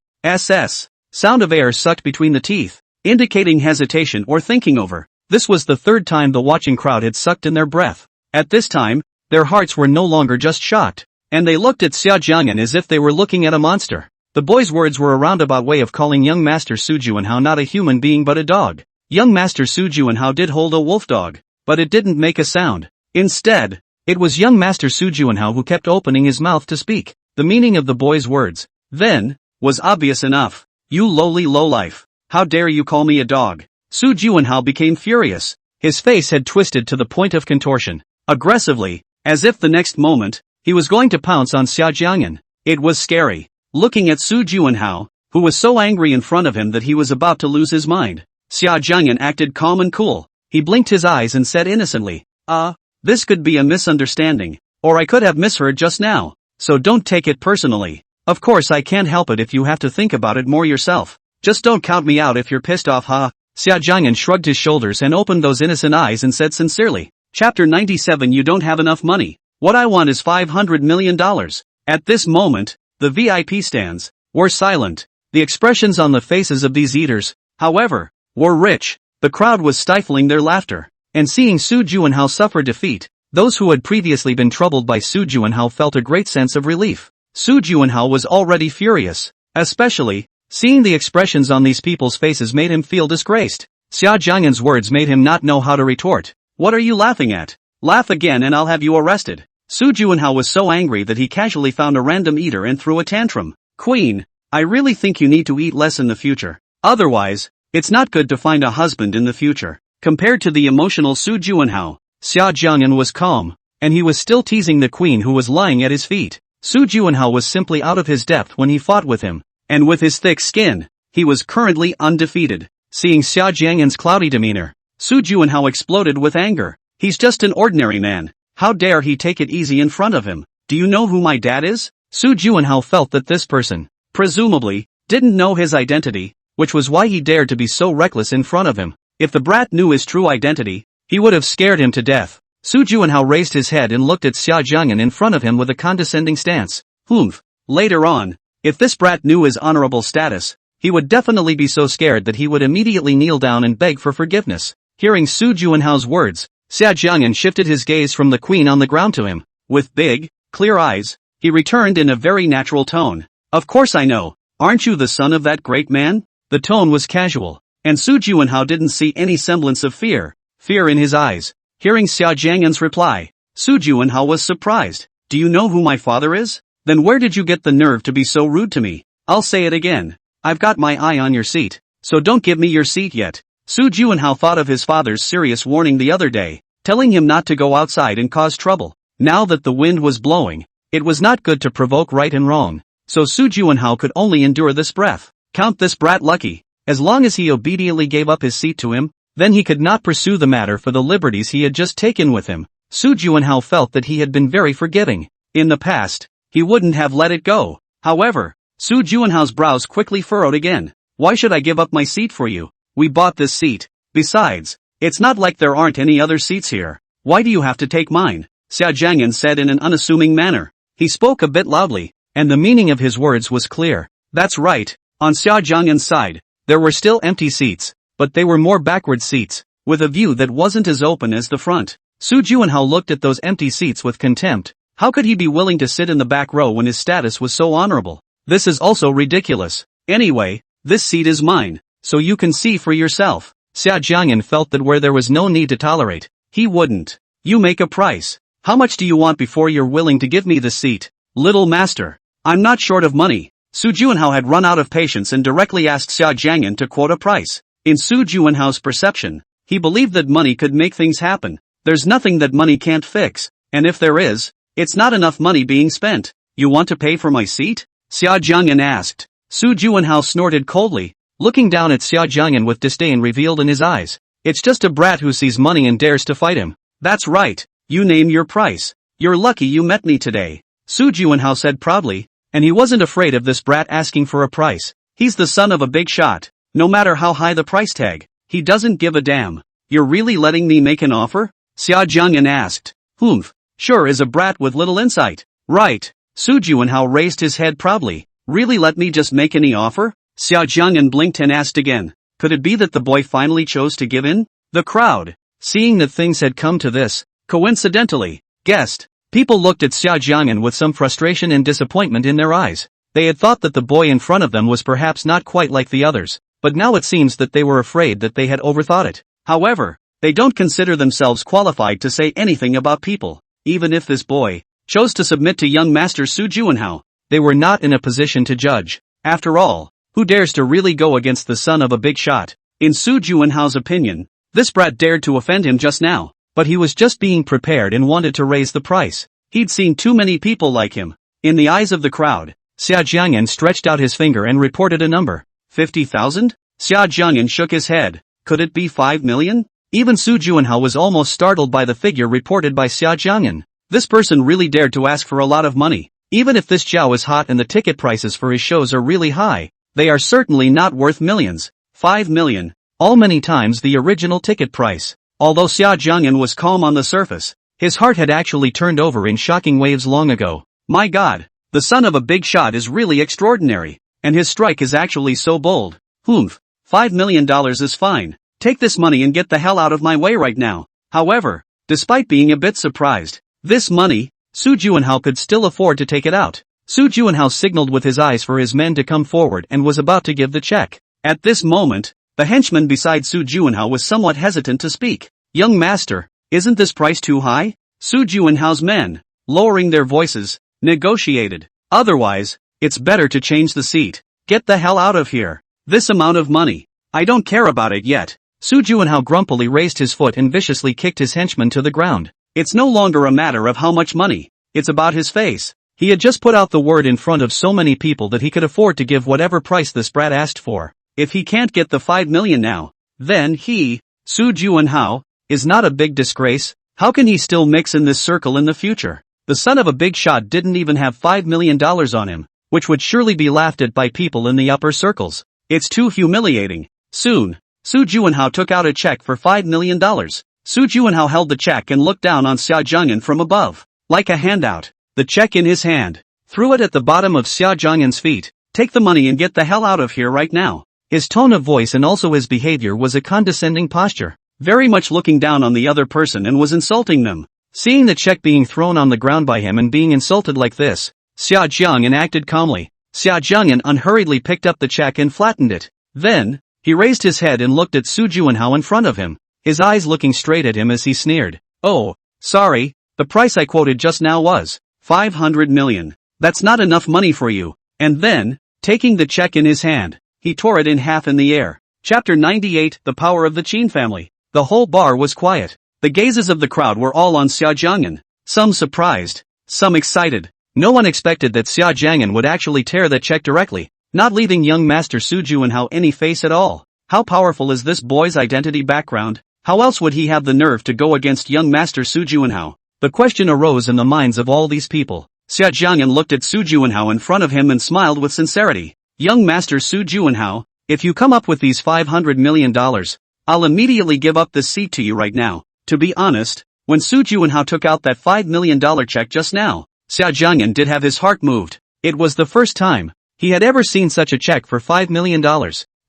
Sound of air sucked between the teeth, indicating hesitation or thinking over. This was the third time the watching crowd had sucked in their breath. At this time, their hearts were no longer just shocked, and they looked at Xia Jiang'an as if they were looking at a monster. The boy's words were a roundabout way of calling young Master Su Juanhao not a human being but a dog. Young Master Su Juanhao did hold a wolf dog, but it didn't make a sound. Instead, it was young Master Su Juanhao who kept opening his mouth to speak. The meaning of the boy's words, then, was obvious enough. You lowly lowlife. How dare you call me a dog? Su Juanhao became furious. His face had twisted to the point of contortion. Aggressively, as if the next moment, he was going to pounce on Xia Jiang'an. It was scary. Looking at Su Juanhao, who was so angry in front of him that he was about to lose his mind, Xia Jiang'an acted calm and cool. He blinked his eyes and said innocently, this could be a misunderstanding, or I could have misheard just now, so don't take it personally. Of course I can't help it if you have to think about it more yourself. Just don't count me out if you're pissed off, huh? Xia Jiang'an shrugged his shoulders and opened those innocent eyes and said sincerely, Chapter 97 You don't have enough money. What I want is $500 million. At this moment, the VIP stands were silent. The expressions on the faces of these eaters, however, were rich. The crowd was stifling their laughter, and seeing Su Juanhao suffer defeat, those who had previously been troubled by Su Juanhao felt a great sense of relief. Su Juanhao was already furious, especially, seeing the expressions on these people's faces made him feel disgraced. Xia Jiang'an's words made him not know how to retort. What are you laughing at? Laugh again and I'll have you arrested. Su Juanhao was so angry that he casually found a random eater and threw a tantrum. Queen, I really think you need to eat less in the future. Otherwise, it's not good to find a husband in the future. Compared to the emotional Su Juanhao, Xia Jiang'an was calm, and he was still teasing the queen who was lying at his feet. Su Juanhao was simply out of his depth when he fought with him, and with his thick skin, he was currently undefeated. Seeing Xia Jiang'an's cloudy demeanor, Su Juanhao exploded with anger. He's just an ordinary man. How dare he take it easy in front of him? Do you know who my dad is? Su Juanhao felt that this person, presumably, didn't know his identity, which was why he dared to be so reckless in front of him. If the brat knew his true identity, he would have scared him to death. Su Juanhao raised his head and looked at Xia Jiang'an in front of him with a condescending stance. Later on, if this brat knew his honorable status, he would definitely be so scared that he would immediately kneel down and beg for forgiveness. Hearing Su Juanhao's words, Xia Jiang'an shifted his gaze from the queen on the ground to him. With big, clear eyes, he returned in a very natural tone. Of course I know. Aren't you the son of that great man? The tone was casual, and Su Juanhao didn't see any semblance of fear in his eyes. Hearing Xia Jiang'an's reply, Su Juanhao was surprised. Do you know who my father is? Then where did you get the nerve to be so rude to me? I'll say it again. I've got my eye on your seat, so don't give me your seat yet. Su Juanhao thought of his father's serious warning the other day, telling him not to go outside and cause trouble. Now that the wind was blowing, it was not good to provoke right and wrong, so Su Juanhao could only endure this breath. Count this brat lucky. As long as he obediently gave up his seat to him, Then he could not pursue the matter for the liberties he had just taken with him. Su Juanhao felt that he had been very forgiving. In the past, he wouldn't have let it go. However, Su Juanhao's brows quickly furrowed again. Why should I give up my seat for you? We bought this seat. Besides, it's not like there aren't any other seats here. Why do you have to take mine? Xia Jiang'an said in an unassuming manner. He spoke a bit loudly, and the meaning of his words was clear. That's right. On Xia Jiang'an's side, there were still empty seats, but they were more backward seats, with a view that wasn't as open as the front. Su Juanhao looked at those empty seats with contempt. How could he be willing to sit in the back row when his status was so honorable? This is also ridiculous. Anyway, this seat is mine, so you can see for yourself. Xia Jiang'an felt that where there was no need to tolerate, he wouldn't. You make a price. How much do you want before you're willing to give me the seat? Little master, I'm not short of money. Su Juanhao had run out of patience and directly asked Xia Jiang'an to quote a price. In Su Juanhao's perception, he believed that money could make things happen. There's nothing that money can't fix, and if there is, it's not enough money being spent. You want to pay for my seat? Xia Jiang'an asked. Su Juanhao snorted coldly, looking down at Xia Jiang'an with disdain revealed in his eyes. It's just a brat who sees money and dares to fight him. That's right, you name your price. You're lucky you met me today, Su Juanhao said proudly, and he wasn't afraid of this brat asking for a price. He's the son of a big shot. No matter how high the price tag, he doesn't give a damn. You're really letting me make an offer? Xia Jiang'an asked. Sure is a brat with little insight. Right. Su Juanhao raised his head proudly. Really let me just make any offer? Xia Jiang'an blinked and asked again. Could it be that the boy finally chose to give in? The crowd, seeing that things had come to this, coincidentally, guessed. People looked at Xia Jiang'an with some frustration and disappointment in their eyes. They had thought that the boy in front of them was perhaps not quite like the others, but now it seems that they were afraid that they had overthought it. However, they don't consider themselves qualified to say anything about people. Even if this boy chose to submit to young master Su Juanhao, they were not in a position to judge. After all, who dares to really go against the son of a big shot? In Su Juanhao's opinion, this brat dared to offend him just now, but he was just being prepared and wanted to raise the price. He'd seen too many people like him. In the eyes of the crowd, Xia Jiang'an stretched out his finger and reported a number. 50,000? Xia Jiang'an shook his head. Could it be 5 million? Even Su Juanhao was almost startled by the figure reported by Xia Jiang'an. This person really dared to ask for a lot of money. Even if this Jiao is hot and the ticket prices for his shows are really high, they are certainly not worth millions. 5 million. All many times the original ticket price. Although Xia Jiang'an was calm on the surface, his heart had actually turned over in shocking waves long ago. My God, the son of a big shot is really extraordinary, and his strike is actually so bold. $5 million is fine. Take this money and get the hell out of my way right now. However, despite being a bit surprised, this money, Su Juanhao could still afford to take it out. Su Juanhao signaled with his eyes for his men to come forward and was about to give the check. At this moment, the henchman beside Su Juanhao was somewhat hesitant to speak. Young master, isn't this price too high? Su Juanhao's men, lowering their voices, negotiated. Otherwise, it's better to change the seat. Get the hell out of here. This amount of money. I don't care about it yet. Su Juanhao grumpily raised his foot and viciously kicked his henchman to the ground. It's no longer a matter of how much money. It's about his face. He had just put out the word in front of so many people that he could afford to give whatever price this brat asked for. If he can't get the 5 million now, then he, Su Juanhao, is not a big disgrace. How can he still mix in this circle in the future? The son of a big shot didn't even have $5 million on him, which would surely be laughed at by people in the upper circles. It's too humiliating. Soon, Su Juanhao took out a check for $5 million. Su Juanhao held the check and looked down on Xia Jiang'an from above. Like a handout, the check in his hand, threw it at the bottom of Xia Jiang'an's feet. Take the money and get the hell out of here right now. His tone of voice and also his behavior was a condescending posture, very much looking down on the other person and was insulting them. Seeing the check being thrown on the ground by him and being insulted like this, Xia Jiang'an acted calmly. Xia Jiang'an unhurriedly picked up the check and flattened it. Then, he raised his head and looked at Su Juanhao in front of him, his eyes looking straight at him as he sneered. Oh, sorry, the price I quoted just now was 500 million. That's not enough money for you. And then, taking the check in his hand, he tore it in half in the air. Chapter 98, The Power of the Qin Family. The whole bar was quiet. The gazes of the crowd were all on Xia Jiang'an, some surprised, some excited. No one expected that Xia Jiang'an would actually tear that check directly, not leaving young master Su Juanhao any face at all. How powerful is this boy's identity background? How else would he have the nerve to go against young Master Su Juanhao? The question arose in the minds of all these people. Xia Jiang'an looked at Su Juanhao in front of him and smiled with sincerity. Young Master Su Juanhao, if you come up with these $500 million, I'll immediately give up this seat to you right now. To be honest, when Su Juanhao took out that $5 million check just now, Xia Jiang'an did have his heart moved. It was the first time he had ever seen such a check for $5 million.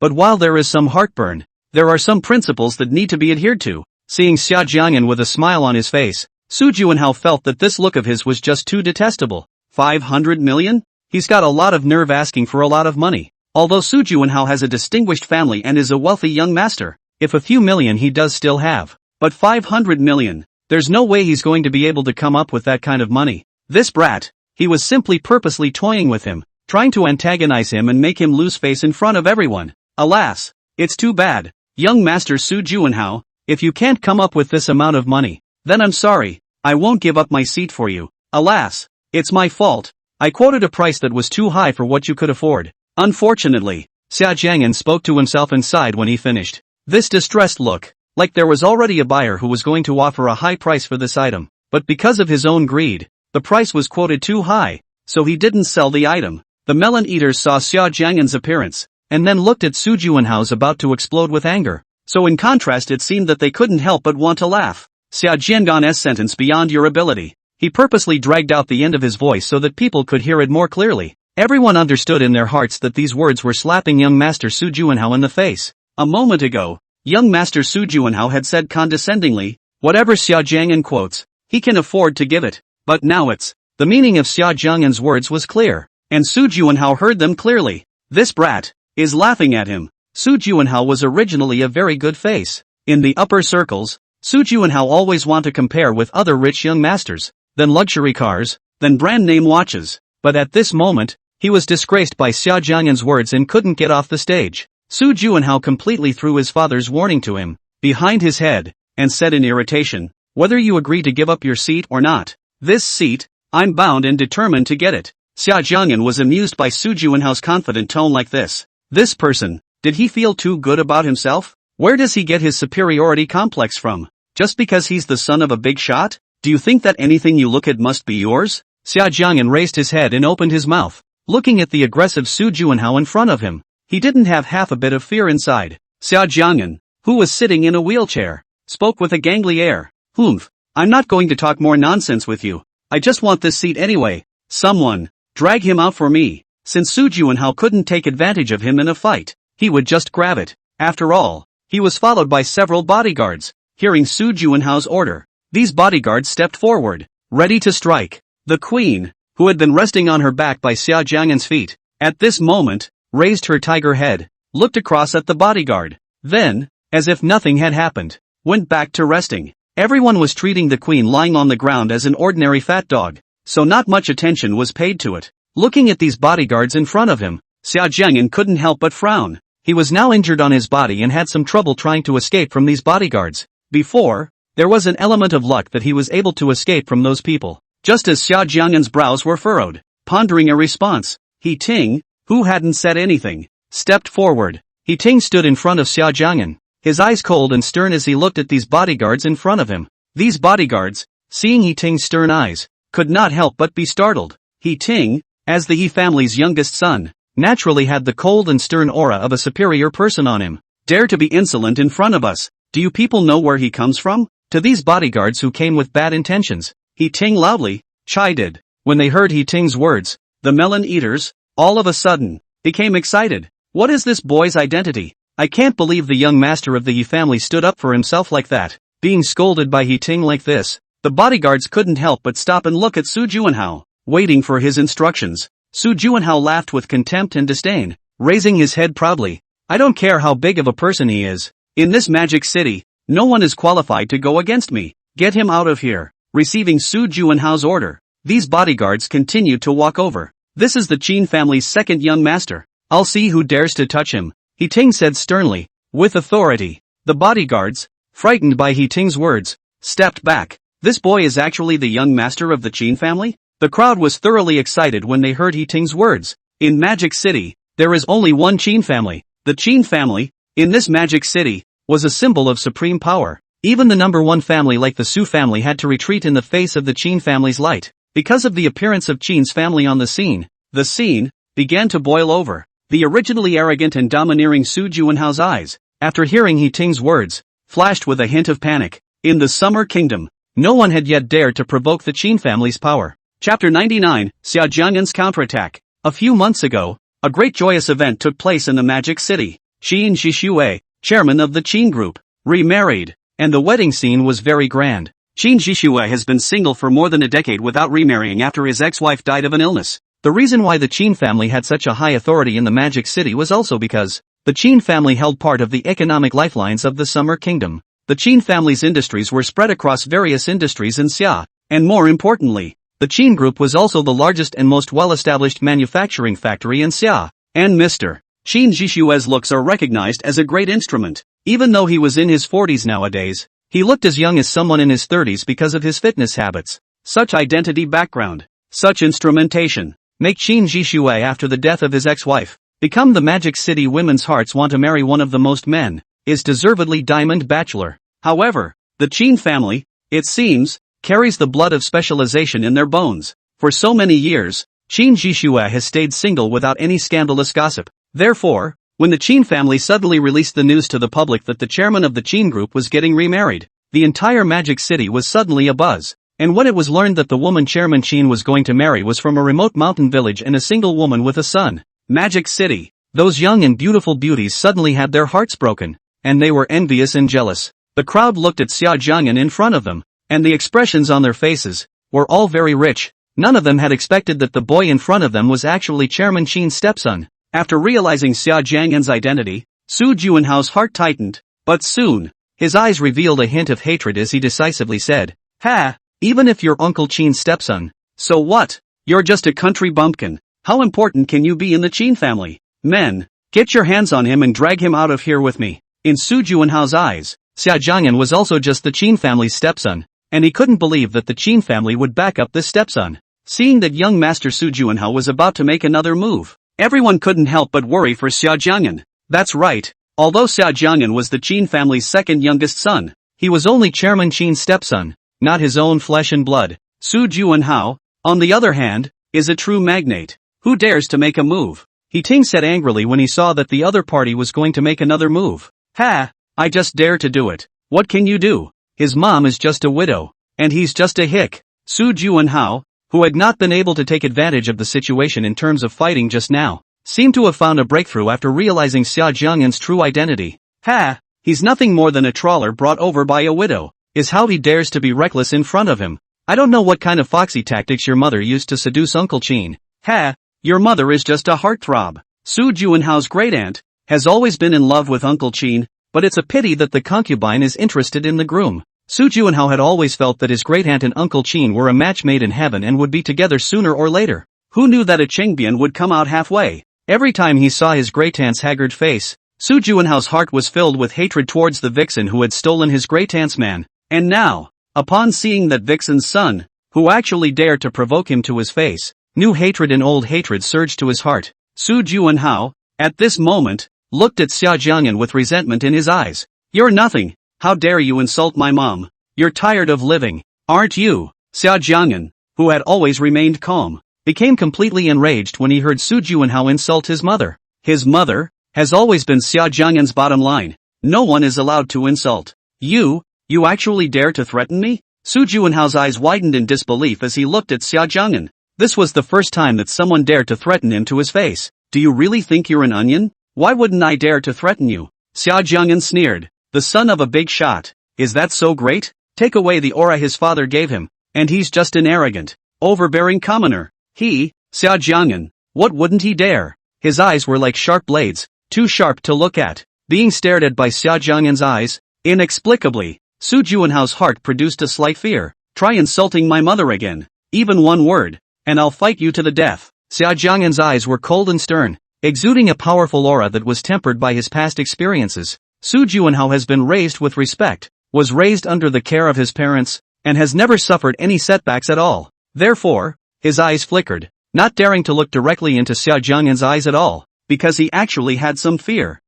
But while there is some heartburn, there are some principles that need to be adhered to. Seeing Xia Jiang'an with a smile on his face, Su Juanhao felt that this look of his was just too detestable. 500 million? He's got a lot of nerve asking for a lot of money. Although Su Juanhao has a distinguished family and is a wealthy young master, if a few million he does still have. But 500 million, there's no way he's going to be able to come up with that kind of money. This brat, he was simply purposely toying with him, trying to antagonize him and make him lose face in front of everyone. Alas, it's too bad. Young Master Su Juanhao, if you can't come up with this amount of money, then I'm sorry, I won't give up my seat for you. Alas, it's my fault. I quoted a price that was too high for what you could afford. Unfortunately, Xia Jiang'an spoke to himself and sighed when he finished. This distressed look, like there was already a buyer who was going to offer a high price for this item, but because of his own greed, the price was quoted too high, so he didn't sell the item. The melon eaters saw Xia Jiang'an's appearance, and then looked at Su Juanhao's about to explode with anger. So in contrast it seemed that they couldn't help but want to laugh. Xia Jiang'an's sentence beyond your ability. He purposely dragged out the end of his voice so that people could hear it more clearly. Everyone understood in their hearts that these words were slapping young Master Su Juanhao in the face. A moment ago, young Master Su Juanhao had said condescendingly, whatever Xia Jiang'an quotes, he can afford to give it. But now the meaning of Xia Jiang'an's words was clear, and Su Juanhao heard them clearly. This brat is laughing at him. Su Juanhao was originally a very good face. In the upper circles, Su Juanhao always wanted to compare with other rich young masters, then luxury cars, then brand name watches. But at this moment, he was disgraced by Xia Jiang'an's words and couldn't get off the stage. Su Juanhao completely threw his father's warning to him behind his head, and said in irritation, whether you agree to give up your seat or not, this seat, I'm bound and determined to get it. Xia Jiang'an was amused by Su Juanhao's confident tone like this. This person, did he feel too good about himself? Where does he get his superiority complex from? Just because he's the son of a big shot? Do you think that anything you look at must be yours? Xia Jiang'an raised his head and opened his mouth, looking at the aggressive Su Juanhao in front of him. He didn't have half a bit of fear inside. Xia Jiang'an, who was sitting in a wheelchair, spoke with a gangly air. Humph, I'm not going to talk more nonsense with you. I just want this seat anyway. Someone, drag him out for me. Since Su Juanhao couldn't take advantage of him in a fight, he would just grab it. After all, he was followed by several bodyguards. Hearing Su Juanhao's order, these bodyguards stepped forward, ready to strike. The queen, who had been resting on her back by Xia Jiang'an's feet, at this moment, raised her tiger head, looked across at the bodyguard, then, as if nothing had happened, went back to resting. Everyone was treating the queen lying on the ground as an ordinary fat dog, so not much attention was paid to it. Looking at these bodyguards in front of him, Xia Jiang'an couldn't help but frown. He was now injured on his body and had some trouble trying to escape from these bodyguards. Before, there was an element of luck that he was able to escape from those people. Just as Xia Jiang'an's brows were furrowed, pondering a response, He Ting, who hadn't said anything, stepped forward. He Ting stood in front of Xia Jiang'an, his eyes cold and stern as he looked at these bodyguards in front of him. These bodyguards, seeing He Ting's stern eyes, could not help but be startled. He Ting, as the He family's youngest son, naturally had the cold and stern aura of a superior person on him. Dare to be insolent in front of us. Do you people know where he comes from? To these bodyguards who came with bad intentions, He Ting loudly chided. When they heard He Ting's words, the melon eaters, all of a sudden, became excited. What is this boy's identity? I can't believe the young master of the He family stood up for himself like that. Being scolded by He Ting like this, the bodyguards couldn't help but stop and look at Su Juanhao, waiting for his instructions. Su Juanhao laughed with contempt and disdain, raising his head proudly. I don't care how big of a person he is. In this magic city, no one is qualified to go against me. Get him out of here. Receiving Su Juanhao's order, these bodyguards continued to walk over. This is the Qin family's second young master. I'll see who dares to touch him, He Ting said sternly, with authority. The bodyguards, frightened by He Ting's words, stepped back. This boy is actually the young master of the Qin family? The crowd was thoroughly excited when they heard He Ting's words. In Magic City, there is only one Qin family, the Qin family. in this magic city, was a symbol of supreme power. Even the number one family like the Su family had to retreat in the face of the Qin family's light. Because of the appearance of Qin's family on the scene began to boil over. The originally arrogant and domineering Su Juanhao's eyes, after hearing He Ting's words, flashed with a hint of panic. In the Summer Kingdom, no one had yet dared to provoke the Qin family's power. Chapter 99, Xia Jiang'an's counterattack. A few months ago, a great joyous event took place in the Magic City. Qin Zhixue, chairman of the Qin group, remarried, and the wedding scene was very grand. Qin Zhixue has been single for more than a decade without remarrying after his ex-wife died of an illness. The reason why the Qin family had such a high authority in the Magic City was also because the Qin family held part of the economic lifelines of the Summer Kingdom. The Qin family's industries were spread across various industries in Xia, and more importantly, the Qin group was also the largest and most well-established manufacturing factory in Xia, and Mr. Qin Zhishue's looks are recognized as a great instrument. Even though he was in his 40s nowadays, he looked as young as someone in his 30s because of his fitness habits. Such identity background, such instrumentation, make Qin Zhixue after the death of his ex-wife, become the Magic City women's hearts want to marry one of the most men, is deservedly diamond bachelor. However, the Qin family, it seems, carries the blood of specialization in their bones. For so many years, Qin Zhixue has stayed single without any scandalous gossip. Therefore, when the Qin family suddenly released the news to the public that the chairman of the Qin group was getting remarried, the entire Magic City was suddenly abuzz. And when it was learned that the woman Chairman Qin was going to marry was from a remote mountain village and a single woman with a son, Magic City, those young and beautiful beauties suddenly had their hearts broken, and they were envious and jealous. The crowd looked at Xia Jiang'an in front of them, and the expressions on their faces were all very rich. None of them had expected that the boy in front of them was actually Chairman Qin's stepson. After realizing Xia Jiang'an's identity, Su Juanhao's heart tightened, but soon, his eyes revealed a hint of hatred as he decisively said, "Ha! Even if you're Uncle Qin's stepson, so what? You're just a country bumpkin. How important can you be in the Qin family? Men, get your hands on him and drag him out of here with me." In Su Juanhao's eyes, Xia Jiang'an was also just the Qin family's stepson, and he couldn't believe that the Qin family would back up this stepson. Seeing that young Master Su Juanhao was about to make another move, everyone couldn't help but worry for Xia Jiang'an. That's right, although Xia Jiang'an was the Qin family's second youngest son, he was only Chairman Qin's stepson, not his own flesh and blood. Su Juanhao, on the other hand, is a true magnate. Who dares to make a move? He Ting said angrily when he saw that the other party was going to make another move. "Ha! I just dare to do it. What can you do? His mom is just a widow, and he's just a hick." Su Juanhao, who had not been able to take advantage of the situation in terms of fighting just now, seemed to have found a breakthrough after realizing Xia Jiang'an's true identity. "Ha! He's nothing more than a trawler brought over by a widow, is how he dares to be reckless in front of him. I don't know what kind of foxy tactics your mother used to seduce Uncle Qin. Ha! Your mother is just a heartthrob." Su Juanhao's great-aunt has always been in love with Uncle Qin, but it's a pity that the concubine is interested in the groom. Su Juanhao had always felt that his great-aunt and Uncle Qin were a match made in heaven and would be together sooner or later. Who knew that a Chengbian would come out halfway? Every time he saw his great-aunt's haggard face, Su Juanhao's heart was filled with hatred towards the vixen who had stolen his great-aunt's man. And now, upon seeing that vixen's son, who actually dared to provoke him to his face, new hatred and old hatred surged to his heart. Su Juanhao, at this moment, looked at Xia Jiang'an with resentment in his eyes. "You're nothing. How dare you insult my mom? You're tired of living, aren't you?" Xia Jiang'an, who had always remained calm, became completely enraged when he heard Su Juanhao insult his mother. His mother has always been Xia Jiang'an's bottom line. No one is allowed to insult. You actually dare to threaten me? Su Juanhao's eyes widened in disbelief as he looked at Xia Jiang'an. This was the first time that someone dared to threaten him to his face. "Do you really think you're an onion? Why wouldn't I dare to threaten you?" Xia Jiang'an sneered. "The son of a big shot. Is that so great? Take away the aura his father gave him, and he's just an arrogant, overbearing commoner. Xia Jiang'an, what wouldn't he dare?" His eyes were like sharp blades, too sharp to look at. Being stared at by Xia Jiang'an's eyes, inexplicably, Su Juanhao's heart produced a slight fear. "Try insulting my mother again. Even one word, and I'll fight you to the death." Xia Jiang'an's eyes were cold and stern, exuding a powerful aura that was tempered by his past experiences. Su Juanhao has been raised with respect, was raised under the care of his parents, and has never suffered any setbacks at all. Therefore, his eyes flickered, not daring to look directly into Xia Jiang'an's eyes at all, because he actually had some fear.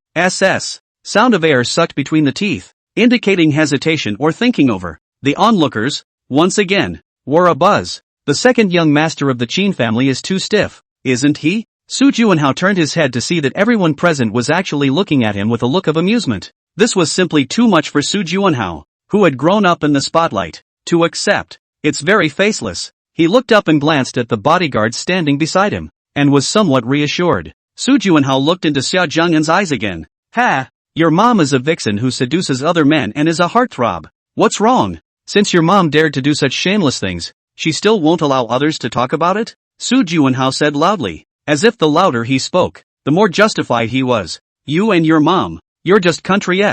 sound of air sucked between the teeth, indicating hesitation or thinking over. The onlookers, once again, were abuzz. The second young master of the Qin family is too stiff, isn't he? Su Juanhao turned his head to see that everyone present was actually looking at him with a look of amusement. This was simply too much for Su Juanhao, who had grown up in the spotlight, to accept. It's very faceless. He looked up and glanced at the bodyguards standing beside him, and was somewhat reassured. Su Juanhao looked into Xia Jiang'an's eyes again. Ha! Your mom is a vixen who seduces other men and is a heartthrob. What's wrong? Since your mom dared to do such shameless things, she still won't allow others to talk about it? Su Juanhao said loudly, as if the louder he spoke, the more justified he was. You and your mom, you're just country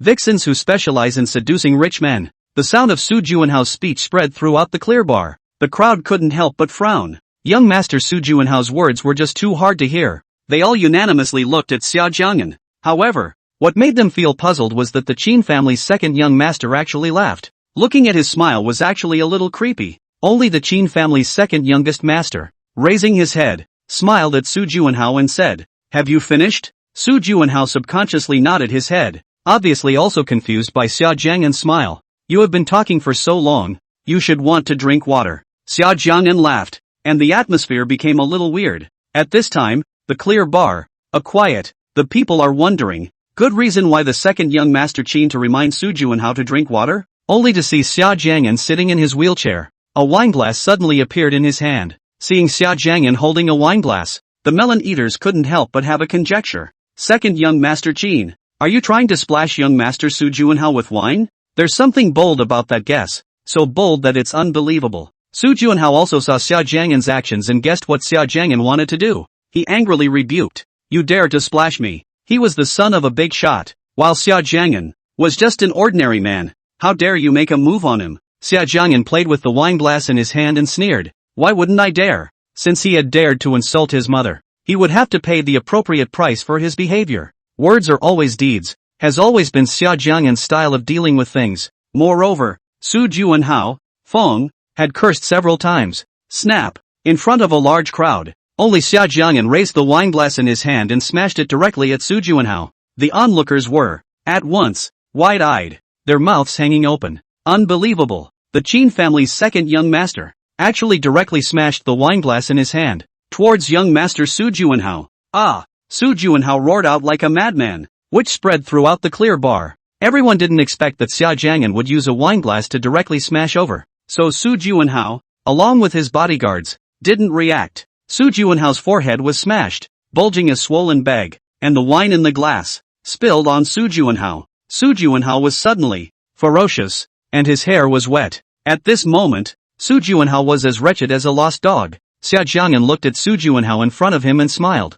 vixens who specialize in seducing rich men. The sound of Su Juanhao's speech spread throughout the clear bar. The crowd couldn't help but frown. Young Master Su Juanhao's words were just too hard to hear. They all unanimously looked at Xia Jiang'an. However, what made them feel puzzled was that the Qin family's second young master actually laughed. Looking at his smile was actually a little creepy. Only the Qin family's second youngest master, raising his head, smiled at Su Juanhao and said, "Have you finished?" Su Juanhao subconsciously nodded his head, obviously also confused by Xia Jiang'an's smile. "You have been talking for so long, you should want to drink water." Xia Jiang'an laughed, and the atmosphere became a little weird. At this time, the clear bar, quiet, the people are wondering, good reason why the second young master Qin to remind Su Juanhao to drink water? Only to see Xia Jiang'an sitting in his wheelchair. A wineglass suddenly appeared in his hand. Seeing Xia Jiang'an holding a wineglass, the melon eaters couldn't help but have a conjecture. Second young master Qin, are you trying to splash young master Su Juanhao with wine? There's something bold about that guess, so bold that it's unbelievable. Su Juanhao also saw Xia Jiang'an's actions and guessed what Xia Jiang'an wanted to do. He angrily rebuked, "You dare to splash me." He was the son of a big shot, while Xia Jiang'an was just an ordinary man. How dare you make a move on him? Xia Jiang'an played with the wineglass in his hand and sneered, "Why wouldn't I dare?" Since he had dared to insult his mother, he would have to pay the appropriate price for his behavior. Words are always deeds, has always been Xia Jiang'an's style of dealing with things. Moreover, Su Juanhao, Feng, had cursed several times. Snap! In front of a large crowd, only Xia Jiang'an raised the wineglass in his hand and smashed it directly at Su Juanhao. The onlookers were, at once, wide-eyed, their mouths hanging open. Unbelievable! The Qin family's second young master actually directly smashed the wineglass in his hand towards young master Su Juanhao. Ah! Su Juanhao roared out like a madman, which spread throughout the clear bar. Everyone didn't expect that Xia Jiang'an would use a wineglass to directly smash over. So Su Juanhao, along with his bodyguards, didn't react. Su Juanhao's forehead was smashed, bulging a swollen bag, and the wine in the glass spilled on Su Juanhao. Su Juanhao was suddenly ferocious, and his hair was wet. At this moment, Su Juanhao was as wretched as a lost dog. Xia Jiang'an looked at Su Juanhao in front of him and smiled.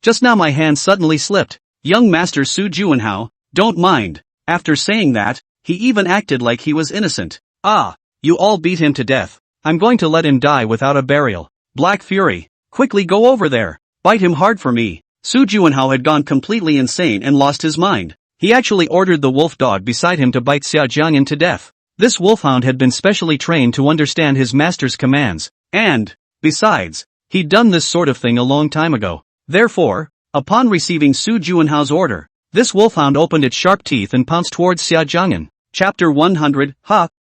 Just now my hand suddenly slipped. Young master Su Juanhao, don't mind. After saying that, he even acted like he was innocent. You all beat him to death. I'm going to let him die without a burial. Black Fury, quickly go over there. Bite him hard for me. Su Juanhao had gone completely insane and lost his mind. He actually ordered the wolf dog beside him to bite Xia Jiang'an to death. This wolfhound had been specially trained to understand his master's commands, and, besides, he'd done this sort of thing a long time ago. Therefore, upon receiving Su Juanhao's order, this wolfhound opened its sharp teeth and pounced towards Xia Jiang'an. Chapter 100,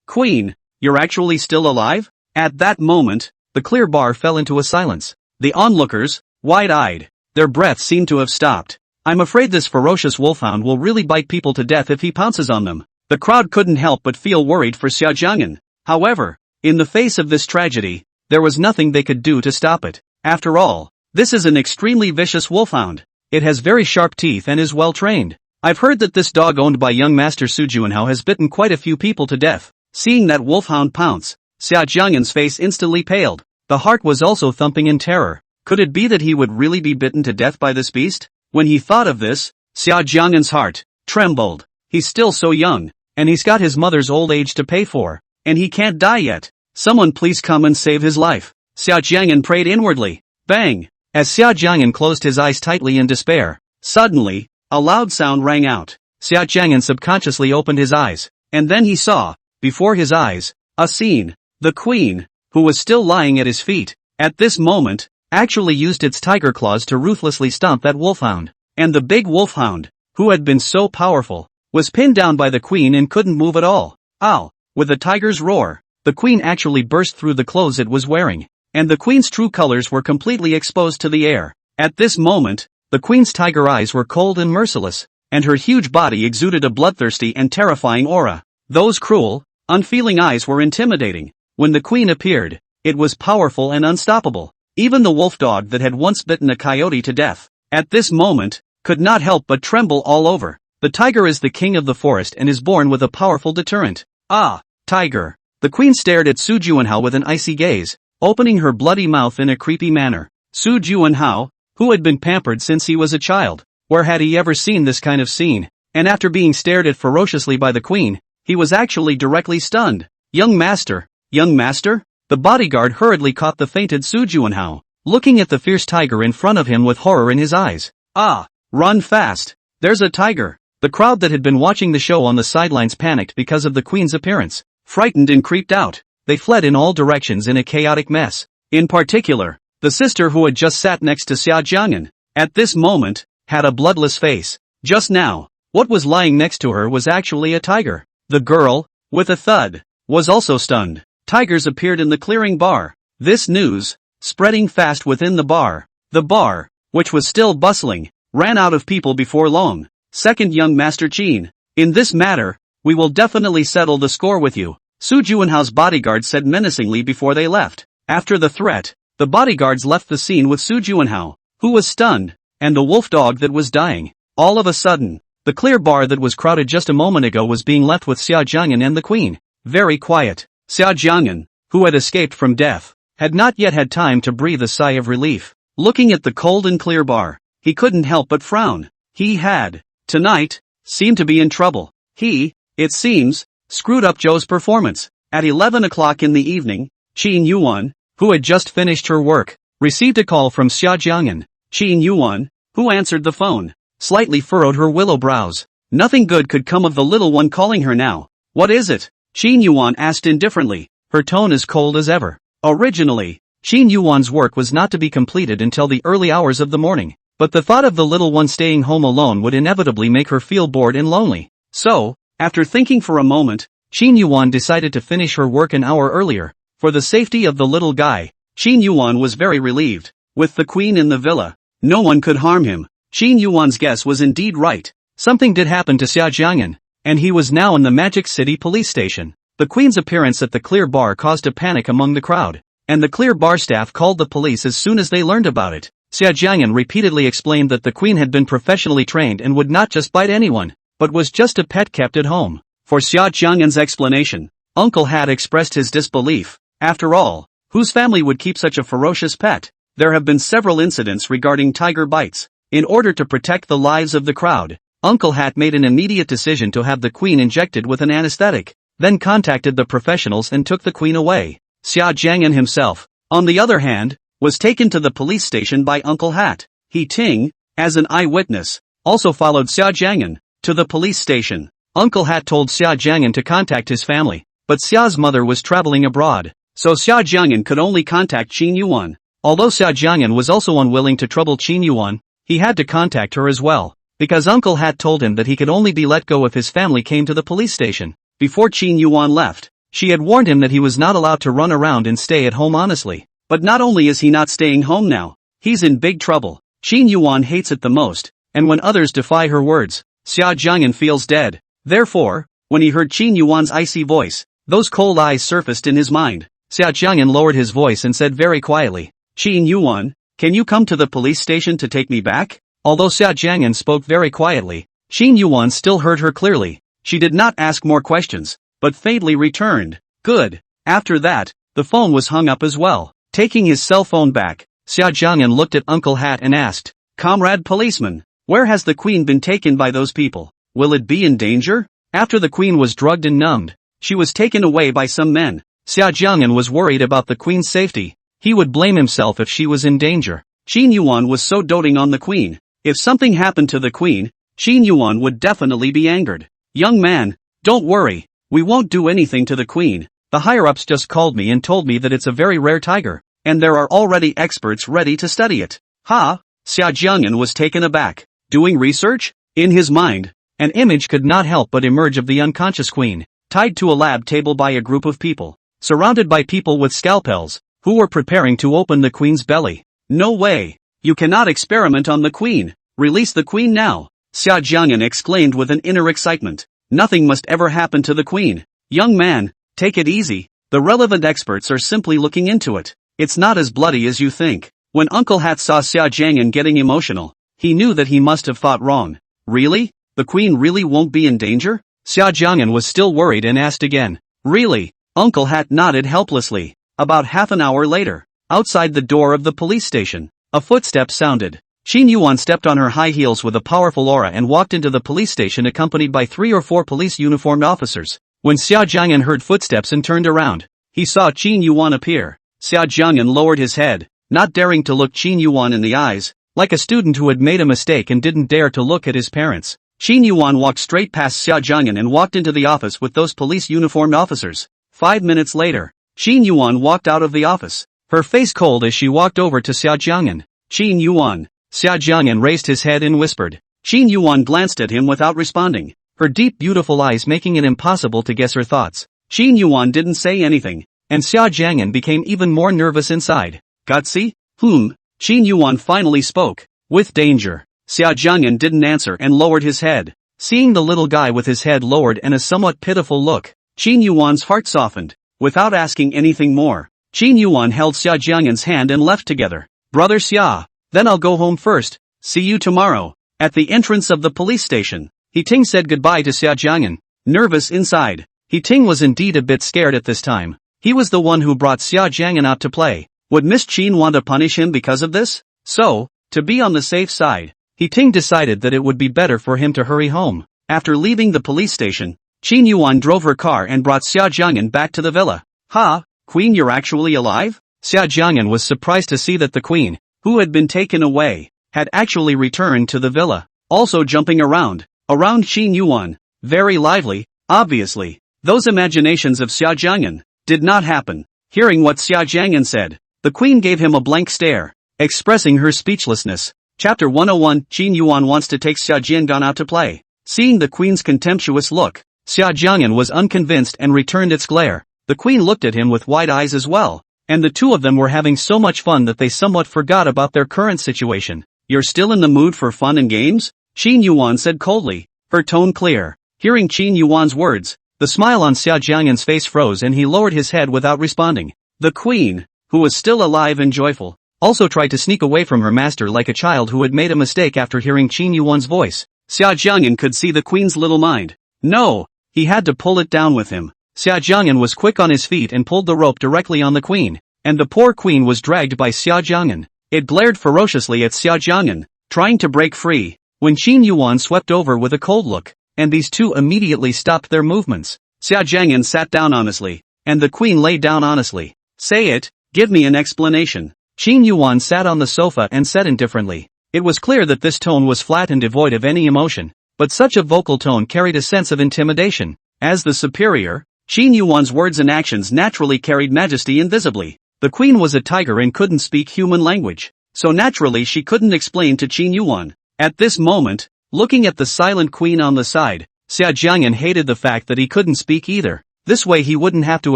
Queen, you're actually still alive? At that moment, the clear bar fell into a silence. The onlookers, wide-eyed, their breath seemed to have stopped. I'm afraid this ferocious wolfhound will really bite people to death if he pounces on them. The crowd couldn't help but feel worried for Xia Jiang'an. However, in the face of this tragedy, there was nothing they could do to stop it. After all, this is an extremely vicious wolfhound. It has very sharp teeth and is well trained. I've heard that this dog owned by young master Su Juanhao has bitten quite a few people to death. Seeing that wolfhound pounce, Xia Jiang'an's face instantly paled. The heart was also thumping in terror. Could it be that he would really be bitten to death by this beast? When he thought of this, Xia Jiang'an's heart trembled. He's still so young, and he's got his mother's old age to pay for, and he can't die yet. Someone please come and save his life. Xia Jiang'an prayed inwardly. Bang! As Xia Jiang'an closed his eyes tightly in despair, suddenly, a loud sound rang out. Xia Jiang'an subconsciously opened his eyes, and then he saw, before his eyes, a scene. The queen, who was still lying at his feet, at this moment, actually used its tiger claws to ruthlessly stomp that wolfhound. And the big wolfhound, who had been so powerful, was pinned down by the queen and couldn't move at all. Ow! With a tiger's roar, the queen actually burst through the clothes it was wearing, and the queen's true colors were completely exposed to the air. At this moment, the queen's tiger eyes were cold and merciless, and her huge body exuded a bloodthirsty and terrifying aura. Those cruel, unfeeling eyes were intimidating. When the queen appeared, it was powerful and unstoppable. Even the wolf dog that had once bitten a coyote to death, at this moment, could not help but tremble all over. The tiger is the king of the forest and is born with a powerful deterrent. Ah, tiger. The queen stared at Su Juanhao with an icy gaze, opening her bloody mouth in a creepy manner. Su Juanhao, who had been pampered since he was a child, where had he ever seen this kind of scene? And after being stared at ferociously by the queen, he was actually directly stunned. Young master, young master? The bodyguard hurriedly caught the fainted Su Juanhao, looking at the fierce tiger in front of him with horror in his eyes. Ah, run fast. There's a tiger. The crowd that had been watching the show on the sidelines panicked because of the queen's appearance. Frightened and creeped out, they fled in all directions in a chaotic mess. In particular, the sister who had just sat next to Xia Jiang'an, at this moment, had a bloodless face. Just now, what was lying next to her was actually a tiger. The girl, with a thud, was also stunned. Tigers appeared in the clearing bar. This news, spreading fast within the bar. The bar, which was still bustling, ran out of people before long. Second young Master Qin, in this matter, we will definitely settle the score with you, Su Juanhao's bodyguard said menacingly before they left. After the threat, the bodyguards left the scene with Su Juanhao, who was stunned, and the wolf dog that was dying. All of a sudden, the clear bar that was crowded just a moment ago was being left with Xia Jiang'an and the queen. Very quiet. Xia Jiang'an, who had escaped from death, had not yet had time to breathe a sigh of relief. Looking at the cold and clear bar, he couldn't help but frown. He had, tonight, seemed to be in trouble. He, it seems, screwed up Zhou's performance. At 11 o'clock in the evening, Qin Yuwan, who had just finished her work, received a call from Xia Jiang'an. Qin Yuwan, who answered the phone, slightly furrowed her willow brows. Nothing good could come of the little one calling her now. What is it? Qin Yuwan asked indifferently, her tone as cold as ever. Originally, Qin Yuwan's work was not to be completed until the early hours of the morning, but the thought of the little one staying home alone would inevitably make her feel bored and lonely. So, after thinking for a moment, Qin Yuwan decided to finish her work an hour earlier. For the safety of the little guy, Qin Yuwan was very relieved. With the queen in the villa, no one could harm him. Qin Yuwan's guess was indeed right. Something did happen to Xia Jiang'an, and he was now in the Magic City police station. The queen's appearance at the clear bar caused a panic among the crowd, and the clear bar staff called the police as soon as they learned about it. Xia Jiang'an repeatedly explained that the queen had been professionally trained and would not just bite anyone, but was just a pet kept at home. For Xia Jiang'an's explanation, Uncle had expressed his disbelief. After all, whose family would keep such a ferocious pet? There have been several incidents regarding tiger bites. In order to protect the lives of the crowd, Uncle Hat made an immediate decision to have the queen injected with an anesthetic, then contacted the professionals and took the queen away. Xia Jiang'an himself, on the other hand, was taken to the police station by Uncle Hat. He Ting, as an eyewitness, also followed Xia Jiang'an to the police station. Uncle Hat told Xia Jiang'an to contact his family, but Xia's mother was traveling abroad, so Xia Jiang'an could only contact Qin Yuwan. Although Xia Jiang'an was also unwilling to trouble Qin Yuwan, he had to contact her as well, because Uncle Hat told him that he could only be let go if his family came to the police station. Before Qin Yuwan left, she had warned him that he was not allowed to run around and stay at home honestly. But not only is he not staying home now, he's in big trouble. Qin Yuwan hates it the most, and when others defy her words, Xia Jiang'an feels dead. Therefore, when he heard Qin Yuwan's icy voice, those cold eyes surfaced in his mind. Xia Jiang'an lowered his voice and said very quietly, Qin Yuwan, can you come to the police station to take me back? Although Xia Jiang'an spoke very quietly, Qin Yuwan still heard her clearly. She did not ask more questions, but faintly returned, good. After that, the phone was hung up as well. Taking his cell phone back, Xia Jiang'an looked at Uncle Hat and asked, Comrade policeman, where has the queen been taken by those people? Will it be in danger? After the queen was drugged and numbed, she was taken away by some men. Xia Jiang'an was worried about the queen's safety. He would blame himself if she was in danger. Qin Yuwan was so doting on the queen. If something happened to the queen, Qin Yuwan would definitely be angered. Young man, don't worry, we won't do anything to the queen. The higher-ups just called me and told me that it's a very rare tiger, and there are already experts ready to study it. Ha! Xia Jiang'an was taken aback. Doing research? In his mind, an image could not help but emerge of the unconscious queen, tied to a lab table by a group of people, surrounded by people with scalpels, who were preparing to open the queen's belly. No way! You cannot experiment on the queen! Release the queen now! Xia Jiang'an exclaimed with an inner excitement. Nothing must ever happen to the queen. Young man, take it easy. The relevant experts are simply looking into it. It's not as bloody as you think. When Uncle Hat saw Xia Jiang'an getting emotional, he knew that he must have thought wrong. Really? The queen really won't be in danger? Xia Jiang'an was still worried and asked again. Really? Uncle Hat nodded helplessly. About half an hour later, outside the door of the police station, a footstep sounded. Qin Yuwan stepped on her high heels with a powerful aura and walked into the police station accompanied by 3 or 4 police uniformed officers. When Xia Jiang'an heard footsteps and turned around, he saw Qin Yuwan appear. Xia Jiang'an lowered his head, not daring to look Qin Yuwan in the eyes, like a student who had made a mistake and didn't dare to look at his parents. Qin Yuwan walked straight past Xia Jiang'an and walked into the office with those police uniformed officers. 5 minutes later, Qin Yuwan walked out of the office, her face cold as she walked over to Xia Jiang'an. Qin Yuwan. Xia Jiang'an raised his head and whispered. Qin Yuwan glanced at him without responding, her deep beautiful eyes making it impossible to guess her thoughts. Qin Yuwan didn't say anything, and Xia Jiang'an became even more nervous inside. Gutsy? Qin Yuwan finally spoke. With danger. Xia Jiang'an didn't answer and lowered his head. Seeing the little guy with his head lowered and a somewhat pitiful look, Qin Yuwan's heart softened. Without asking anything more, Qin Yuwan held Xia Jiang'an's hand and left together. Brother Xia, then I'll go home first. See you tomorrow. At the entrance of the police station, Ting said goodbye to Xia Jiang'an. Nervous inside, Ting was indeed a bit scared at this time. He was the one who brought Xia Jiang'an out to play. Would Miss Qin want to punish him because of this? So, to be on the safe side, Ting decided that it would be better for him to hurry home. After leaving the police station, Qin Yuwan drove her car and brought Xia Jiang'an back to the villa. Ha, Queen, you're actually alive? Xia Jiang'an was surprised to see that the queen, who had been taken away, had actually returned to the villa, also jumping around Qin Yuwan. Very lively, obviously. Those imaginations of Xia Jiang'an did not happen. Hearing what Xia Jiang'an said, the queen gave him a blank stare, expressing her speechlessness. Chapter 101. Qin Yuwan wants to take Xia Jiang'an out to play. Seeing the queen's contemptuous look, Xia Jiang'an was unconvinced and returned its glare. The queen looked at him with wide eyes as well, and the two of them were having so much fun that they somewhat forgot about their current situation. You're still in the mood for fun and games? Qin Yuwan said coldly, her tone clear. Hearing Qin Yuwan's words, the smile on Xia Jiang'an's face froze and he lowered his head without responding. The queen, who was still alive and joyful, also tried to sneak away from her master like a child who had made a mistake after hearing Qin Yuwan's voice. Xia Jiang'an could see the queen's little mind. No, he had to pull it down with him. Xia Jiang'an was quick on his feet and pulled the rope directly on the queen, and the poor queen was dragged by Xia Jiang'an. It glared ferociously at Xia Jiang'an, trying to break free, when Qin Yuwan swept over with a cold look, and these two immediately stopped their movements. Xia Jiang'an sat down honestly, and the queen lay down honestly. Say it, give me an explanation. Qin Yuwan sat on the sofa and said indifferently. It was clear that this tone was flat and devoid of any emotion, but such a vocal tone carried a sense of intimidation. As the superior, Qin Yuwan's words and actions naturally carried majesty invisibly. The queen was a tiger and couldn't speak human language, so naturally she couldn't explain to Qin Yuwan. At this moment, looking at the silent queen on the side, Xia Jiang'an hated the fact that he couldn't speak either. This way he wouldn't have to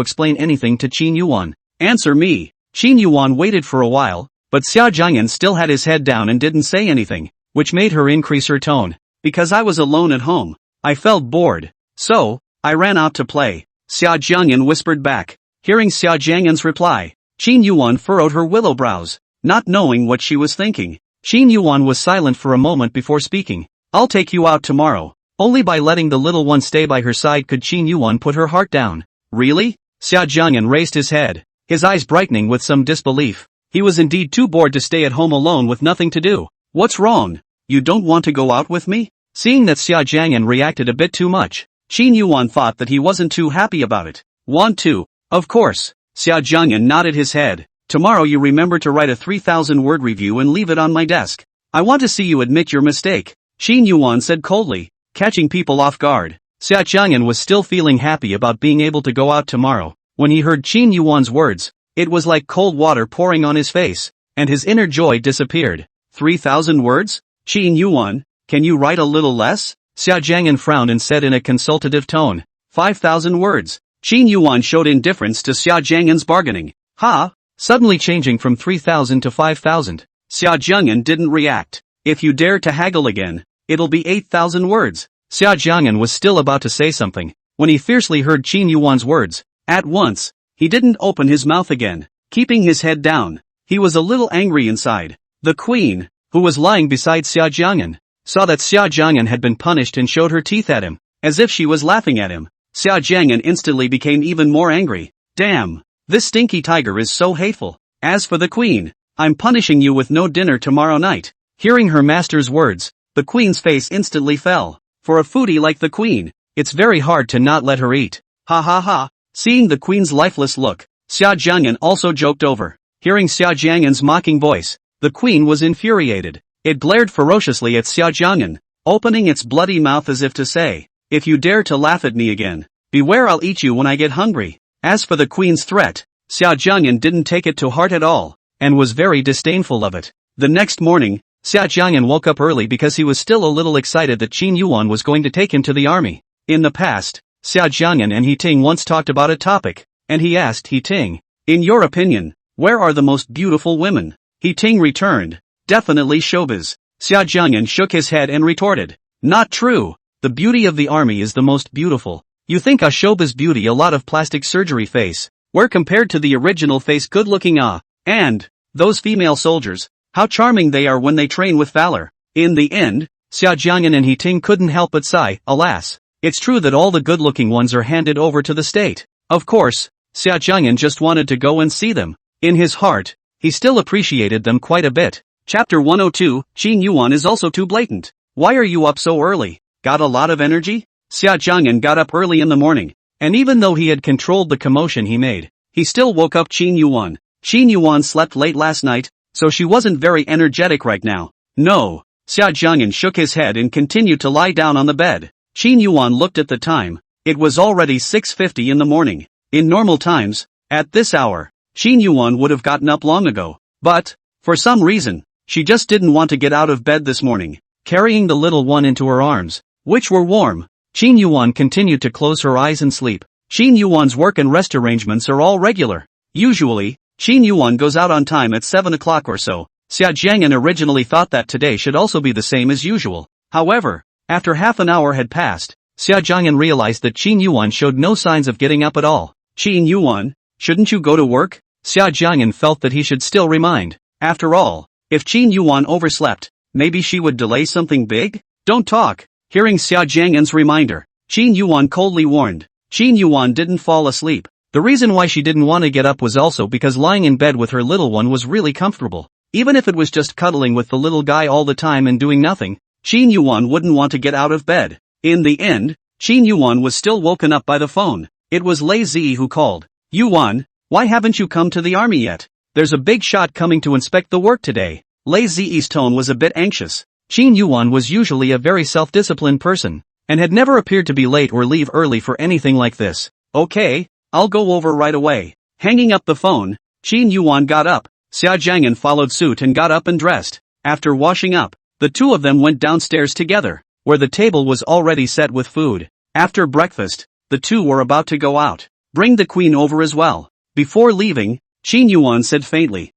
explain anything to Qin Yuwan. Answer me. Qin Yuwan waited for a while, but Xia Jiang'an still had his head down and didn't say anything, which made her increase her tone. Because I was alone at home, I felt bored. So, I ran out to play. Xia Jiang'an whispered back. Hearing Xia Jiang'an's reply, Qin Yuwan furrowed her willow brows, not knowing what she was thinking. Qin Yuwan was silent for a moment before speaking. I'll take you out tomorrow. Only by letting the little one stay by her side could Qin Yuwan put her heart down. Really? Xia Jiang'an raised his head, his eyes brightening with some disbelief. He was indeed too bored to stay at home alone with nothing to do. What's wrong? You don't want to go out with me? Seeing that Xia Jiang'an reacted a bit too much, Qin Yuwan thought that he wasn't too happy about it. Want to? Of course. Xia Jiang'an nodded his head. Tomorrow you remember to write a 3,000-word review and leave it on my desk. I want to see you admit your mistake. Qin Yuwan said coldly, catching people off guard. Xia Jiang'an was still feeling happy about being able to go out tomorrow. When he heard Qin Yuwan's words, it was like cold water pouring on his face, and his inner joy disappeared. 3,000 words? Qin Yuwan, Can you write a little less? Xia Jiang'an frowned and said in a consultative tone. 5,000 words. Qin Yuwan showed indifference to Xia Jiang'an's bargaining. Ha! Suddenly changing from 3,000 to 5,000. Xia Jiang'an didn't react. If you dare to haggle again, it'll be 8,000 words. Xia Jiang'an was still about to say something, when he fiercely heard Qin Yuwan's words. At once, he didn't open his mouth again, keeping his head down. He was a little angry inside. The queen, who was lying beside Xia Jiang'an, saw that Xia Jiang'an had been punished and showed her teeth at him, as if she was laughing at him. Xia Jiang'an instantly became even more angry. Damn, this stinky tiger is so hateful. As for the queen, I'm punishing you with no dinner tomorrow night. Hearing her master's words, the queen's face instantly fell. For a foodie like the queen, it's very hard to not let her eat. Ha ha ha. Seeing the queen's lifeless look, Xia Jiang'an also joked over. Hearing Xia Jiang'an's mocking voice, the queen was infuriated. It glared ferociously at Xia Jiang'an, opening its bloody mouth as if to say, if you dare to laugh at me again, beware, I'll eat you when I get hungry. As for the queen's threat, Xia Jiang'an didn't take it to heart at all, and was very disdainful of it. The next morning, Xia Jiang'an woke up early because he was still a little excited that Qin Yuwan was going to take him to the army. In the past, Xia Jiang'an and He Ting once talked about a topic, and he asked He Ting, in your opinion, where are the most beautiful women? He Ting returned, definitely showbiz. Xia Jiang'an shook his head and retorted, not true. The beauty of the army is the most beautiful. You think a showbiz beauty a lot of plastic surgery face, where compared to the original face good looking and, those female soldiers, how charming they are when they train with valor. In the end, Xia Jiang'an and He Ting couldn't help but sigh, alas. It's true that all the good looking ones are handed over to the state. Of course, Xia Jiang'an just wanted to go and see them. In his heart, he still appreciated them quite a bit. Chapter 102, Qin Yuwan is also too blatant. Why are you up so early? Got a lot of energy? Xia Jiang'an got up early in the morning, and even though he had controlled the commotion he made, he still woke up Qin Yuwan. Qin Yuwan slept late last night, so she wasn't very energetic right now. No. Xia Jiang'an shook his head and continued to lie down on the bed. Qin Yuwan looked at the time. It was already 6:50 in the morning. In normal times, at this hour, Qin Yuwan would have gotten up long ago. But, for some reason, she just didn't want to get out of bed this morning. Carrying the little one into her arms, which were warm, Qin Yuwan continued to close her eyes and sleep. Qin Yuwan's work and rest arrangements are all regular. Usually, Qin Yuwan goes out on time at 7 o'clock or so. Xia Jiang'an originally thought that today should also be the same as usual. However, after half an hour had passed, Xia Jiang'an realized that Qin Yuwan showed no signs of getting up at all. Qin Yuwan, shouldn't you go to work? Xia Jiang'an felt that he should still remind. After all, if Qin Yuwan overslept, maybe she would delay something big? Don't talk. Hearing Xia Jiang'an's reminder, Qin Yuwan coldly warned. Qin Yuwan didn't fall asleep. The reason why she didn't want to get up was also because lying in bed with her little one was really comfortable. Even if it was just cuddling with the little guy all the time and doing nothing, Qin Yuwan wouldn't want to get out of bed. In the end, Qin Yuwan was still woken up by the phone. It was Lei Zi who called. Yuwan, why haven't you come to the army yet? There's a big shot coming to inspect the work today. Lei Zi's tone was a bit anxious. Qin Yuwan was usually a very self-disciplined person, and had never appeared to be late or leave early for anything like this. Okay, I'll go over right away. Hanging up the phone, Qin Yuwan got up. Xia Jiang'an followed suit and got up and dressed. After washing up, the two of them went downstairs together, where the table was already set with food. After breakfast, the two were about to go out. Bring the queen over as well. Before leaving, Qin Yuwan said faintly,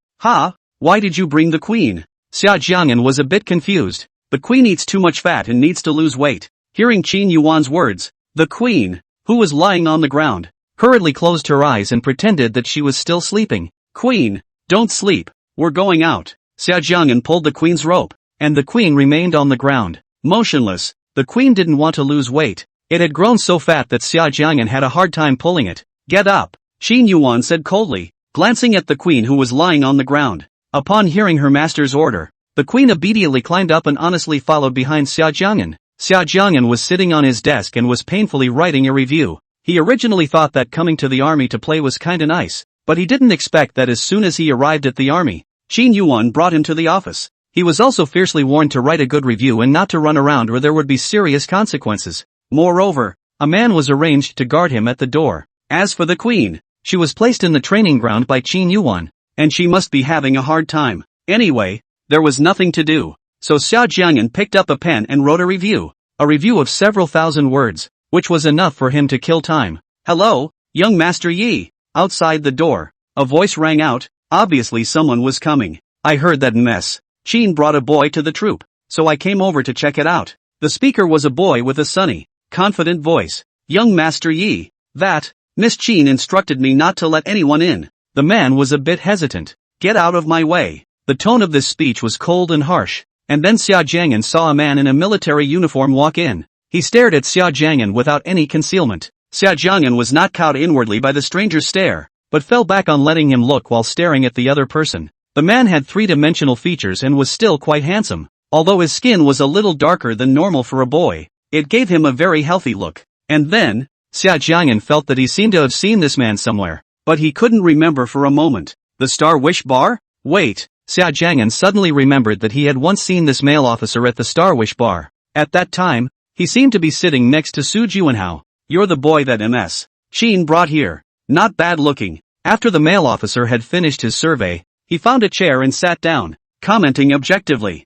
why did you bring the queen? Xia Jiang'an was a bit confused. The queen eats too much fat and needs to lose weight. Hearing Qin Yuwan's words, the queen, who was lying on the ground, hurriedly closed her eyes and pretended that she was still sleeping. Queen, don't sleep, we're going out. Xia Jiang'an pulled the queen's rope, and the queen remained on the ground, motionless. The queen didn't want to lose weight. It had grown so fat that Xia Jiang'an had a hard time pulling it. Get up, Qin Yuwan said coldly, glancing at the queen who was lying on the ground. Upon hearing her master's order, the queen immediately climbed up and honestly followed behind Xia Jiang'an. Xia Jiang'an was sitting on his desk and was painfully writing a review. He originally thought that coming to the army to play was kinda nice, but he didn't expect that as soon as he arrived at the army, Qin Yuwan brought him to the office. He was also fiercely warned to write a good review and not to run around or there would be serious consequences. Moreover, a man was arranged to guard him at the door. As for the queen, she was placed in the training ground by Qin Yuwan, and she must be having a hard time. Anyway, there was nothing to do. so Xia Jiang'an picked up a pen and wrote a review. A review of several thousand words, which was enough for him to kill time. Hello, young Master Yi. Outside the door, a voice rang out. Obviously someone was coming. I heard that mess. Qin brought a boy to the troop, so I came over to check it out. The speaker was a boy with a sunny, confident voice. Young Master Yi, that, Miss Qin instructed me not to let anyone in. The man was a bit hesitant. Get out of my way. The tone of this speech was cold and harsh. And then Xia Jiang'an saw a man in a military uniform walk in. He stared at Xia Jiang'an without any concealment. Xia Jiang'an was not cowed inwardly by the stranger's stare, but fell back on letting him look while staring at the other person. The man had three-dimensional features and was still quite handsome. Although his skin was a little darker than normal for a boy, it gave him a very healthy look. And then, Xia Jiang'an felt that he seemed to have seen this man somewhere, but he couldn't remember for a moment. The Star Wish Bar? Wait, Xia Jiang'an suddenly remembered that he had once seen this male officer at the Star Wish Bar. At that time, he seemed to be sitting next to Su Juanhao. You're the boy that Ms. Qin brought here. Not bad looking. After the male officer had finished his survey, he found a chair and sat down, commenting objectively.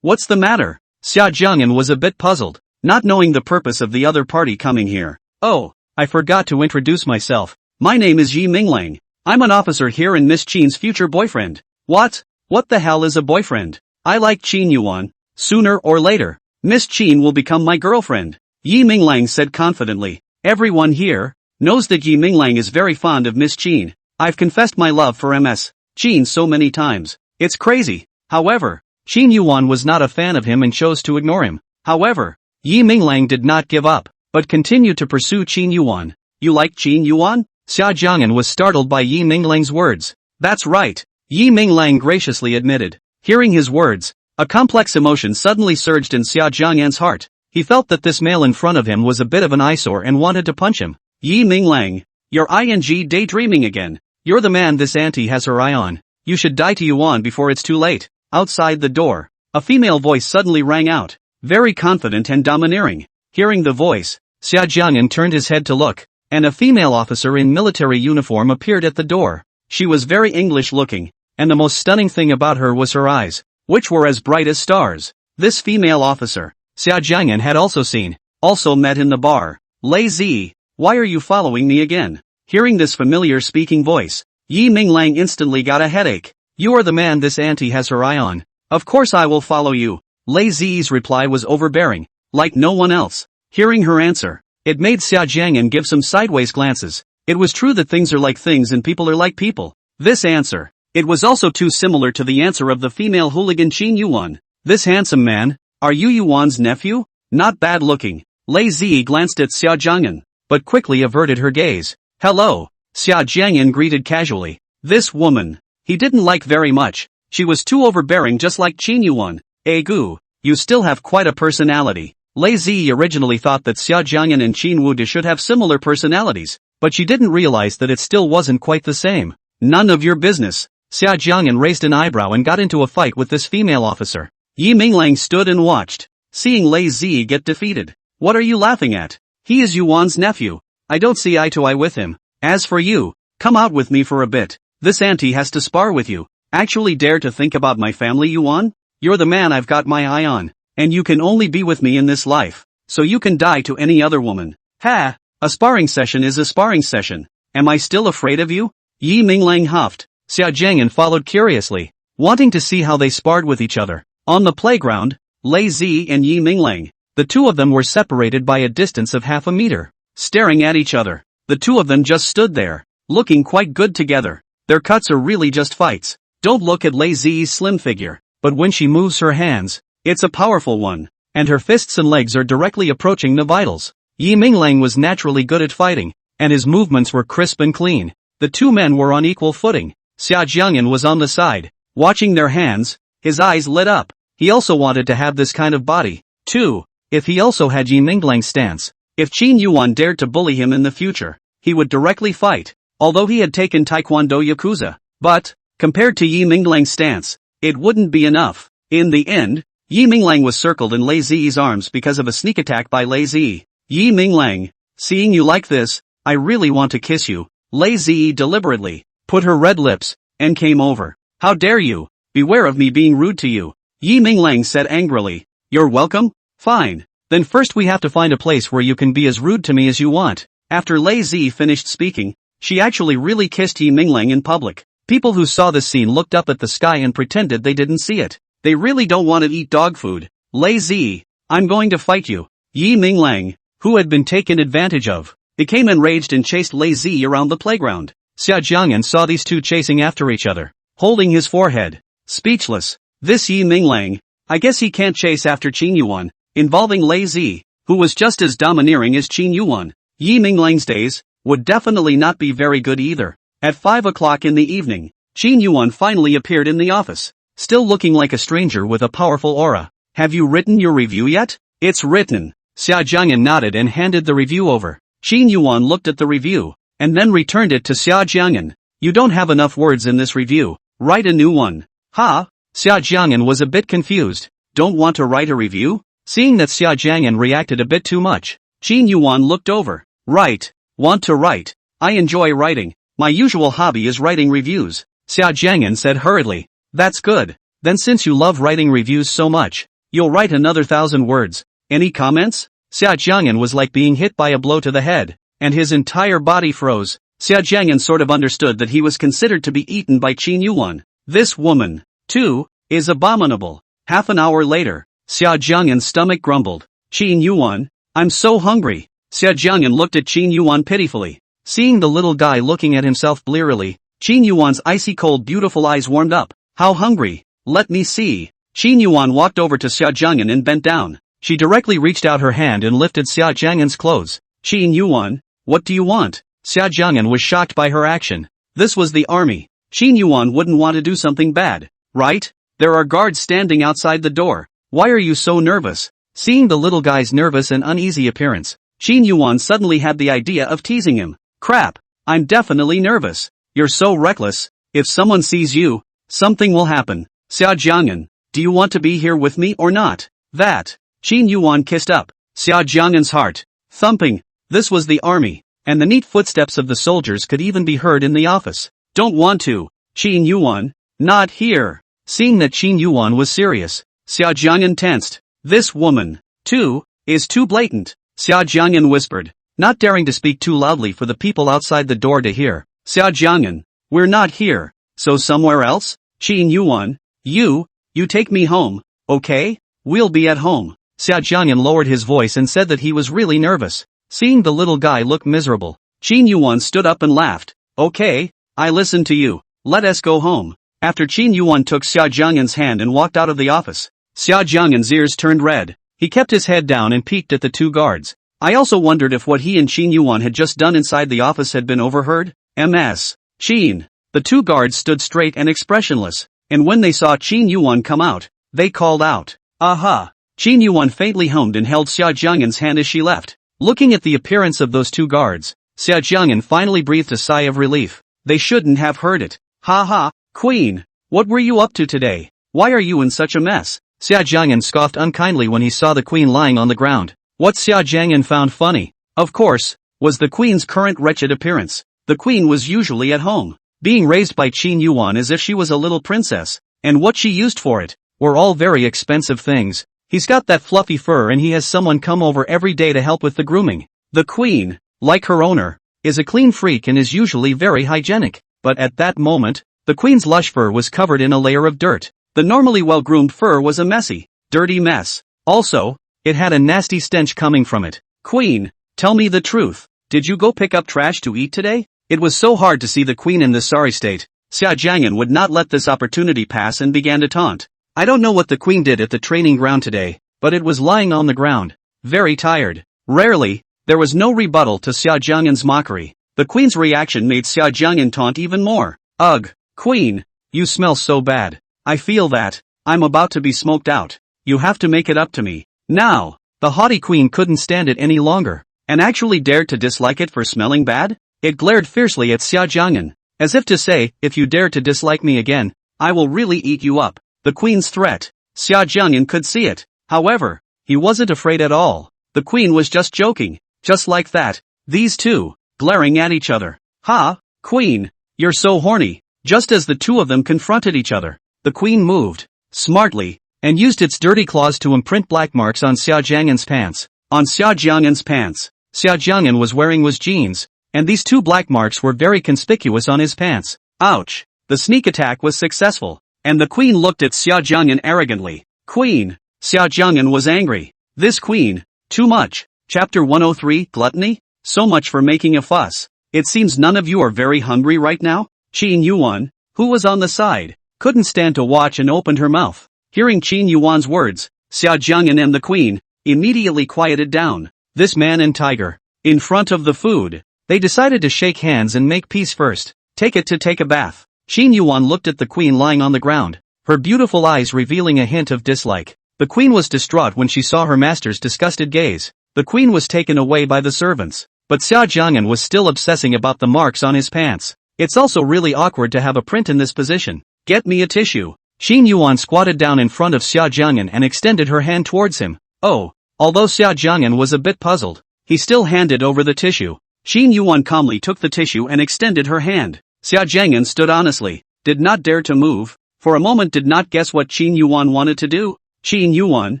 What's the matter? Xia Jiang'an was a bit puzzled, not knowing the purpose of the other party coming here. Oh, I forgot to introduce myself. My name is Yi Minglang. I'm an officer here and Miss Qin's future boyfriend. What? What the hell is a boyfriend? I like Qin Yuwan. Sooner or later, Miss Qin will become my girlfriend. Yi Minglang said confidently. Everyone here knows that Yi Minglang is very fond of Miss Qin. I've confessed my love for Ms. Qin so many times. It's crazy. However, Qin Yuwan was not a fan of him and chose to ignore him. However, Yi Minglang did not give up, but continued to pursue Qin Yuwan. You like Qin Yuwan? Xia Jiang'an was startled by Yi Minglang's words. That's right, Yi Minglang graciously admitted. Hearing his words, a complex emotion suddenly surged in Xia Jiang'an's heart. He felt that this male in front of him was a bit of an eyesore and wanted to punch him. Yi Minglang, you're daydreaming again. You're the man this auntie has her eye on. You should die to Yuan before it's too late. Outside the door, a female voice suddenly rang out, very confident and domineering. Hearing the voice, Xia Jiang'an turned his head to look, and a female officer in military uniform appeared at the door. She was very English looking, and the most stunning thing about her was her eyes, which were as bright as stars. This female officer, Xia Jiang'an had also met in the bar. Lei Zi, why are you following me again? Hearing this familiar speaking voice, Yi Minglang instantly got a headache. You are the man this auntie has her eye on. Of course I will follow you. Lei Zi's reply was overbearing, like no one else. Hearing her answer, it made Xia Jiang'an give some sideways glances. It was true that things are like things and people are like people. This answer, it was also too similar to the answer of the female hooligan Qin Yuwan. This handsome man, are you Yuan's nephew? Not bad looking. Lei Zi glanced at Xia Jiang'an, but quickly averted her gaze. Hello, Xia Jiang'an greeted casually. This woman, he didn't like very much. She was too overbearing just like Qin Yuwan. Gu, you still have quite a personality. Lei Zi originally thought that Xia Jiang'an and Qin Wude should have similar personalities, but she didn't realize that it still wasn't quite the same. None of your business. Xia Jiang'an raised an eyebrow and got into a fight with this female officer. Yi Minglang stood and watched, seeing Lei Zi get defeated. What are you laughing at? He is Yuan's nephew. I don't see eye to eye with him. As for you, come out with me for a bit. This auntie has to spar with you. Actually dare to think about my family, Yuan? You're the man I've got my eye on. And you can only be with me in this life. So you can die to any other woman. Ha! A sparring session is a sparring session. Am I still afraid of you? Yi Minglang huffed. Xia Jiang'an followed curiously, wanting to see how they sparred with each other. On the playground, Lei Zi and Yi Minglang, the two of them were separated by a distance of half a meter. Staring at each other, the two of them just stood there, looking quite good together. Their cuts are really just fights. Don't look at Lei Zi's slim figure, but when she moves her hands, it's a powerful one, and her fists and legs are directly approaching the vitals. Yi Minglang was naturally good at fighting, and his movements were crisp and clean. The two men were on equal footing. Xia Jiang'an was on the side, watching their hands. His eyes lit up. He also wanted to have this kind of body, too, if he also had Yi Minglang's stance. If Qin Yuwan dared to bully him in the future, he would directly fight, although he had taken Taekwondo Yakuza. But, compared to Yi Minglang's stance, it wouldn't be enough. In the end, Yi Minglang was circled in Lei Zi's arms because of a sneak attack by Lei Zi. Yi Minglang, seeing you like this, I really want to kiss you. Lei Zi deliberately put her red lips and came over. How dare you? Beware of me being rude to you. Yi Minglang said angrily. You're welcome? Fine. Then first we have to find a place where you can be as rude to me as you want. After Lei Zi finished speaking, she actually really kissed Yi Minglang in public. People who saw this scene looked up at the sky and pretended they didn't see it. They really don't want to eat dog food. Lei Zi, I'm going to fight you. Yi Minglang, who had been taken advantage of, became enraged and chased Lei Zi around the playground. Xia Jiang'an saw these two chasing after each other, holding his forehead. Speechless. This Yi Minglang, I guess he can't chase after Qin Yuwan, involving Lei Zi, who was just as domineering as Qin Yuwan. Yi Minglang's days would definitely not be very good either. At 5 o'clock in the evening, Qin Yuwan finally appeared in the office, still looking like a stranger with a powerful aura. Have you written your review yet? It's written. Xia Jiang'an nodded and handed the review over. Qin Yuwan looked at the review, and then returned it to Xia Jiang'an. You don't have enough words in this review. Write a new one. Ha? Xia Jiang'an was a bit confused. Don't want to write a review? Seeing that Xia Jiang'an reacted a bit too much, Qin Yuwan looked over. Right. Want to write. I enjoy writing. My usual hobby is writing reviews. Xia Jiang'an said hurriedly. That's good. Then since you love writing reviews so much, you'll write another 1,000 words. Any comments? Xia Jiang'an was like being hit by a blow to the head, and his entire body froze. Xia Jiang'an sort of understood that he was considered to be eaten by Qin Yuwan. This woman, too, is abominable. Half an hour later, Xia Jiang'an's stomach grumbled. Qin Yuwan, I'm so hungry. Xia Jiang'an looked at Qin Yuwan pitifully. Seeing the little guy looking at himself blearily, Qin Yuwan's icy cold beautiful eyes warmed up. How hungry? Let me see. Qin Yuwan walked over to Xia Jiang'an and bent down. She directly reached out her hand and lifted Xia Jiang'an's clothes. Qin Yuwan, what do you want? Xia Jiang'an was shocked by her action. This was the army. Qin Yuwan wouldn't want to do something bad, right? There are guards standing outside the door. Why are you so nervous? Seeing the little guy's nervous and uneasy appearance, Qin Yuwan suddenly had the idea of teasing him. Crap, I'm definitely nervous. You're so reckless. If someone sees you, something will happen. Xia Jiang'an, do you want to be here with me or not? That. Qin Yuwan kissed up Xia Jiang'an's heart, thumping. This was the army, and the neat footsteps of the soldiers could even be heard in the office. Don't want to. Qin Yuwan, not here. Seeing that Qin Yuwan was serious, Xia Jiang'an tensed. This woman, too, is too blatant. Xia Jiang'an whispered, not daring to speak too loudly for the people outside the door to hear. Xia Jiang'an, we're not here. So somewhere else? Qin Yuwan, you take me home, okay? We'll be at home. Xia Jiang'an lowered his voice and said that he was really nervous. Seeing the little guy look miserable, Qin Yuwan stood up and laughed. Okay, I listen to you. Let us go home. After Qin Yuwan took Xia Jiang'an's hand and walked out of the office, Xia Jiang'an's ears turned red. He kept his head down and peeked at the two guards. I also wondered if what he and Qin Yuwan had just done inside the office had been overheard. Ms. Qin. The two guards stood straight and expressionless, and when they saw Qin Yuwan come out, they called out. Aha! Qin Yuwan faintly hummed and held Xia Jiang'an's hand as she left. Looking at the appearance of those two guards, Xia Jiang'an finally breathed a sigh of relief. They shouldn't have heard it. Ha ha, Queen! What were you up to today? Why are you in such a mess? Xia Jiang'an scoffed unkindly when he saw the queen lying on the ground. What Xia Jiang'an found funny, of course, was the queen's current wretched appearance. The queen was usually at home, being raised by Qin Yuwan as if she was a little princess, and what she used for it were all very expensive things. He's got that fluffy fur and he has someone come over every day to help with the grooming. The queen, like her owner, is a clean freak and is usually very hygienic. But at that moment, the queen's lush fur was covered in a layer of dirt. The normally well-groomed fur was a messy, dirty mess. Also, it had a nasty stench coming from it. Queen, tell me the truth. Did you go pick up trash to eat today? It was so hard to see the queen in this sorry state. Xia Jiang'an would not let this opportunity pass and began to taunt. I don't know what the queen did at the training ground today, but it was lying on the ground, very tired. Rarely, there was no rebuttal to Xia Jiang'an's mockery. The queen's reaction made Xia Jiang'an taunt even more. Ugh, queen, you smell so bad. I feel that I'm about to be smoked out. You have to make it up to me. Now, the haughty queen couldn't stand it any longer, and actually dared to dislike it for smelling bad. It glared fiercely at Xia Jiang'an, as if to say, if you dare to dislike me again, I will really eat you up. The queen's threat. Xia Jiang'an could see it. However, he wasn't afraid at all. The queen was just joking. Just like that, these two, glaring at each other. Ha, queen, you're so horny. Just as the two of them confronted each other, the queen moved, smartly, and used its dirty claws to imprint black marks on Xia Jiang'an's pants. On Xia Jiang'an's pants, Xia Jiang'an was wearing jeans, and these 2 black marks were very conspicuous on his pants. Ouch! The sneak attack was successful, and the queen looked at Xia Jiang'an arrogantly. Queen! Xia Jiang'an was angry. This queen, too much. Chapter 103, Gluttony? So much for making a fuss. It seems none of you are very hungry right now? Qin Yuwan, who was on the side, couldn't stand to watch and opened her mouth. Hearing Qin Yuwan's words, Xia Jiang'an and the queen immediately quieted down. This man and tiger, in front of the food, they decided to shake hands and make peace first. Take a bath. Qin Yuwan looked at the queen lying on the ground, her beautiful eyes revealing a hint of dislike. The queen was distraught when she saw her master's disgusted gaze. The queen was taken away by the servants, but Xia Jiang'an was still obsessing about the marks on his pants. It's also really awkward to have a print in this position. Get me a tissue. Qin Yuwan squatted down in front of Xia Jiang'an and extended her hand towards him. Oh, although Xia Jiang'an was a bit puzzled, he still handed over the tissue. Qin Yuwan calmly took the tissue and extended her hand. Xia Jiang'an stood honestly, did not dare to move, for a moment did not guess what Qin Yuwan wanted to do. Qin Yuwan,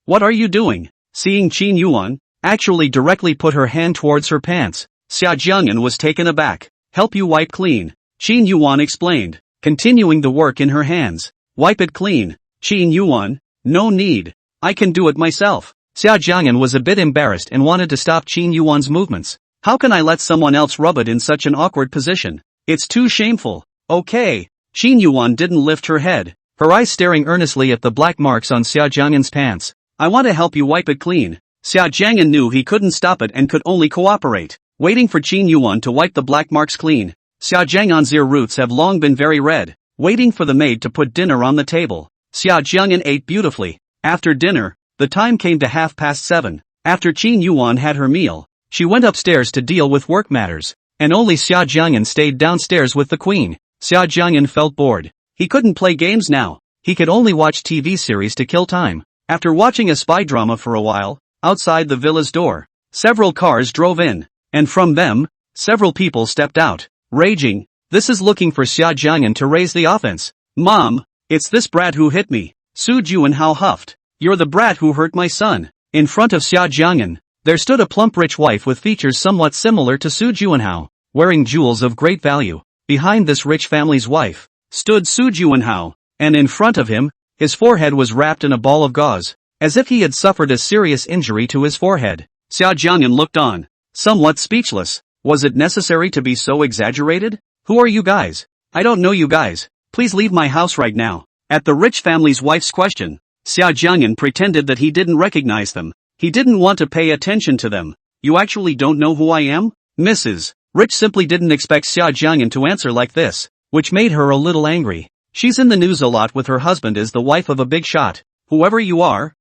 what are you doing? Seeing Qin Yuwan actually directly put her hand towards her pants, Xia Jiang'an was taken aback. Help you wipe clean, Qin Yuwan explained, continuing the work in her hands. Wipe it clean, Qin Yuwan, no need, I can do it myself. Xia Jiang'an was a bit embarrassed and wanted to stop Qin Yuwan's movements. How can I let someone else rub it in such an awkward position? It's too shameful. Okay. Qin Yuwan didn't lift her head, her eyes staring earnestly at the black marks on Xia Jiang'an's pants. I want to help you wipe it clean. Xia Jiang'an knew he couldn't stop it and could only cooperate, waiting for Qin Yuwan to wipe the black marks clean. Xia Jiang'an's ear roots have long been very red, waiting for the maid to put dinner on the table. Xia Jiang'an ate beautifully. After dinner, the time came to 7:30. After Qin Yuwan had her meal, she went upstairs to deal with work matters, and only Xia Jiang'an stayed downstairs with the queen. Xia Jiang'an felt bored. He couldn't play games now. He could only watch TV series to kill time. After watching a spy drama for a while, outside the villa's door, several cars drove in, and from them, several people stepped out, raging. This is looking for Xia Jiang'an to raise the offense. Mom, it's this brat who hit me. Su Juanhao huffed. You're the brat who hurt my son. In front of Xia Jiang'an, there stood a plump rich wife with features somewhat similar to Su Juanhao, wearing jewels of great value. Behind this rich family's wife, stood Su Juanhao, and in front of him, his forehead was wrapped in a ball of gauze, as if he had suffered a serious injury to his forehead. Xia Jiang'an looked on, somewhat speechless. Was it necessary to be so exaggerated? Who are you guys? I don't know you guys. Please leave my house right now. At the rich family's wife's question, Xia Jiang'an pretended that he didn't recognize them. He didn't want to pay attention to them. You actually don't know who I am? Mrs. Rich simply didn't expect Xia Jiang'an to answer like this, which made her a little angry. She's in the news a lot with her husband as the wife of a big shot. Whoever you are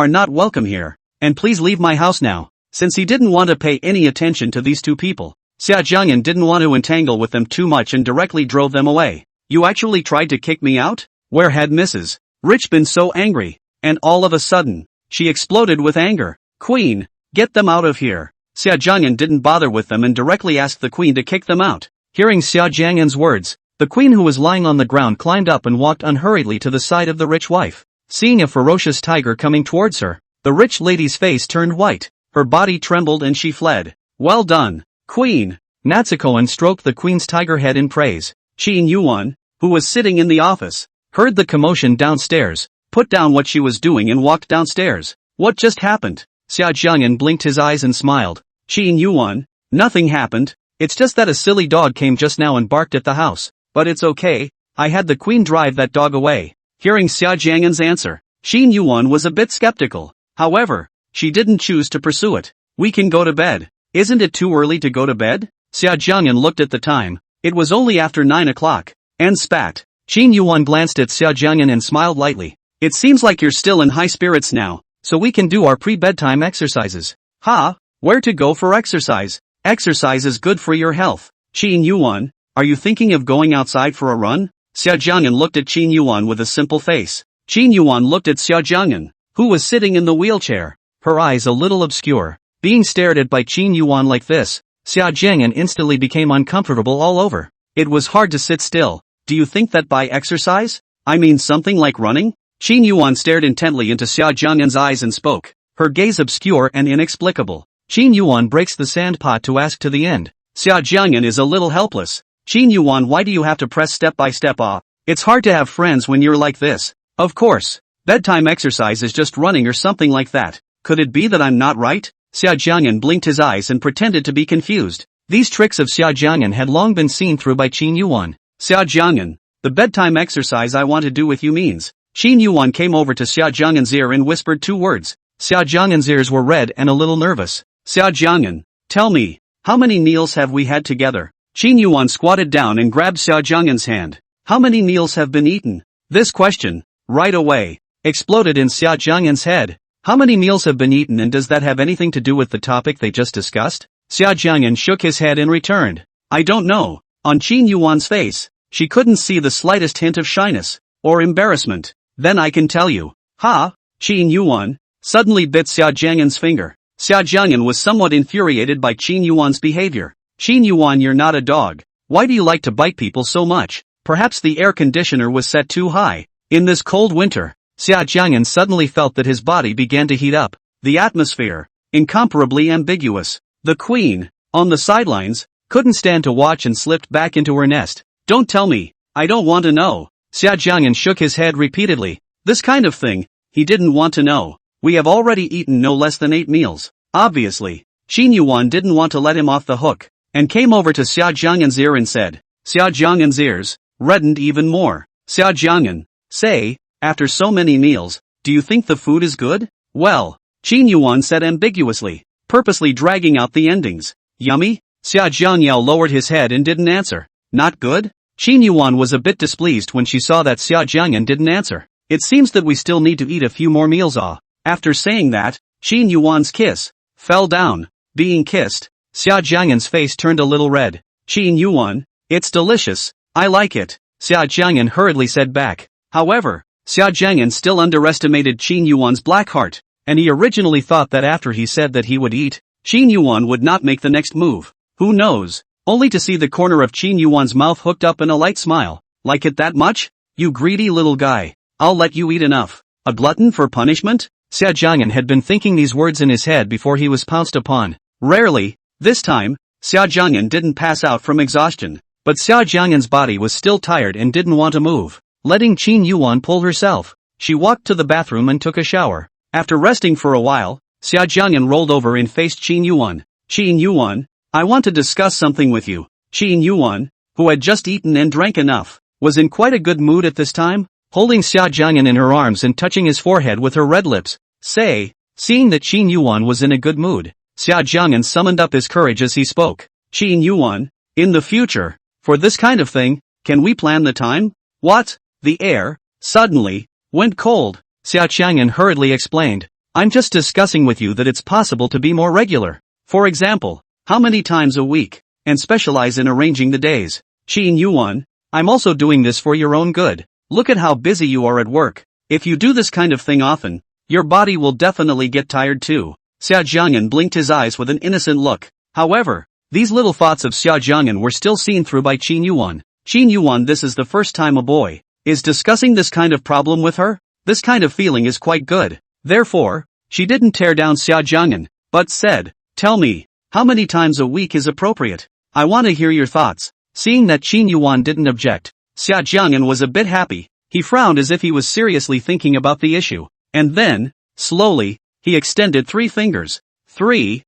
not welcome here. And please leave my house now. Since he didn't want to pay any attention to these two people, Xia Jiang'an didn't want to entangle with them too much and directly drove them away. You actually tried to kick me out? Where had Mrs. Rich been so angry? And all of a sudden, she exploded with anger. Queen, get them out of here. Xia Jiang'an didn't bother with them and directly asked the queen to kick them out. Hearing Xia Jiang'an's words, the queen who was lying on the ground climbed up and walked unhurriedly to the side of the rich wife. Seeing a ferocious tiger coming towards her, the rich lady's face turned white, her body trembled and she fled. Well done, queen. Natsuko stroked the queen's tiger head in praise. Qin Yuwan, who was sitting in the office, heard the commotion downstairs, put down what she was doing and walked downstairs. What just happened? Xia Jiang'an blinked his eyes and smiled. Qin Yuwan, nothing happened. It's just that a silly dog came just now and barked at the house. But it's okay, I had the queen drive that dog away. Hearing Xia Jiang'an's answer, Qin Yuwan was a bit skeptical. However, she didn't choose to pursue it. We can go to bed. Isn't it too early to go to bed? Xia Jiang'an looked at the time. It was only after 9 o'clock. And spat. Qin Yuwan glanced at Xia Jiang'an and smiled lightly. It seems like you're still in high spirits now, so we can do our pre-bedtime exercises. Ha! Where to go for exercise? Exercise is good for your health. Qin Yuwan, are you thinking of going outside for a run? Xia Jiang'an looked at Qin Yuwan with a simple face. Qin Yuwan looked at Xia Jiang'an, who was sitting in the wheelchair, her eyes a little obscure. Being stared at by Qin Yuwan like this, Xia Jiang'an instantly became uncomfortable all over. It was hard to sit still. Do you think that by exercise, I mean something like running? Qin Yuwan stared intently into Xia Jiang'an's eyes and spoke, her gaze obscure and inexplicable. Qin Yuwan breaks the sandpot to ask to the end. Xia Jiang'an is a little helpless. Qin Yuwan, why do you have to press step by step off? It's hard to have friends when you're like this. Of course. Bedtime exercise is just running or something like that. Could it be that I'm not right? Xia Jiang'an blinked his eyes and pretended to be confused. These tricks of Xia Jiang'an had long been seen through by Qin Yuwan. Xia Jiang'an, the bedtime exercise I want to do with you means. Qin Yuwan came over to Xia Jiang'an's ear and whispered 2 words. Xia Jiang'an's ears were red and a little nervous. Xia Jiang'an, tell me, how many meals have we had together? Qin Yuwan squatted down and grabbed Xia Jiang'an's hand. How many meals have been eaten? This question, right away, exploded in Xia Jiang'an's head. How many meals have been eaten, and does that have anything to do with the topic they just discussed? Xia Jiang'an shook his head and returned. I don't know. On Qin Yuan's face, she couldn't see the slightest hint of shyness or embarrassment. Then I can tell you. Ha! Qin Yuwan suddenly bit Xia Jiang'an's finger. Xia Jiang'an was somewhat infuriated by Qin Yuwan's behavior. Qin Yuwan, you're not a dog. Why do you like to bite people so much? Perhaps the air conditioner was set too high. In this cold winter, Xia Jiang'an suddenly felt that his body began to heat up. The atmosphere, incomparably ambiguous. The queen, on the sidelines, couldn't stand to watch and slipped back into her nest. Don't tell me. I don't want to know. Xia Jiang'an shook his head repeatedly. This kind of thing, he didn't want to know. We have already eaten no less than 8 meals. Obviously, Qin Yuwan didn't want to let him off the hook, and came over to Xia Jiang'an's ear and said. Xia Jiang'an's ears reddened even more. Xia Jiang'an, say, after so many meals, do you think the food is good? Well, Qin Yuwan said ambiguously, purposely dragging out the endings. Yummy? Xia Jiang'an lowered his head and didn't answer. Not good? Qin Yuwan was a bit displeased when she saw that Xia Jiang'an didn't answer. It seems that we still need to eat a few more meals. After saying that, Qin Yuwan's kiss fell down. Being kissed, Xia Jiang'an's face turned a little red. Qin Yuwan, it's delicious. I like it, Xia Jiang'an hurriedly said back. However, Xia Jiang'an still underestimated Qin Yuwan's black heart, and he originally thought that after he said that he would eat, Qin Yuwan would not make the next move. Who knows? Only to see the corner of Qin Yuwan's mouth hooked up in a light smile. Like it that much? You greedy little guy. I'll let you eat enough. A glutton for punishment? Xia Jiang'an had been thinking these words in his head before he was pounced upon. Rarely, this time, Xia Jiang'an didn't pass out from exhaustion, but Xia Jiang'an's body was still tired and didn't want to move. Letting Qin Yuwan pull herself, she walked to the bathroom and took a shower. After resting for a while, Xia Jiang'an rolled over and faced Qin Yuwan. Qin Yuwan, I want to discuss something with you. Qin Yuwan, who had just eaten and drank enough, was in quite a good mood at this time, holding Xia Jiang'an in her arms and touching his forehead with her red lips. Seeing that Qin Yuwan was in a good mood, Xia Jiang'an summoned up his courage as he spoke. Qin Yuwan, in the future, for this kind of thing, can we plan the time? What? The air, suddenly, went cold. Xia Jiang'an hurriedly explained. I'm just discussing with you that it's possible to be more regular. For example, how many times a week, and specialize in arranging the days. Qin Yuwan, I'm also doing this for your own good. Look at how busy you are at work. If you do this kind of thing often, your body will definitely get tired too. Xia Jiang'an blinked his eyes with an innocent look. However, these little thoughts of Xia Jiang'an were still seen through by Qin Yuwan. Qin Yuwan, this is the first time a boy is discussing this kind of problem with her. This kind of feeling is quite good. Therefore, she didn't tear down Xia Jiang'an, but said, tell me, how many times a week is appropriate? I want to hear your thoughts. Seeing that Qin Yuwan didn't object, Xia Jiang'an was a bit happy. He frowned as if he was seriously thinking about the issue. And then, slowly, he extended 3 fingers. 3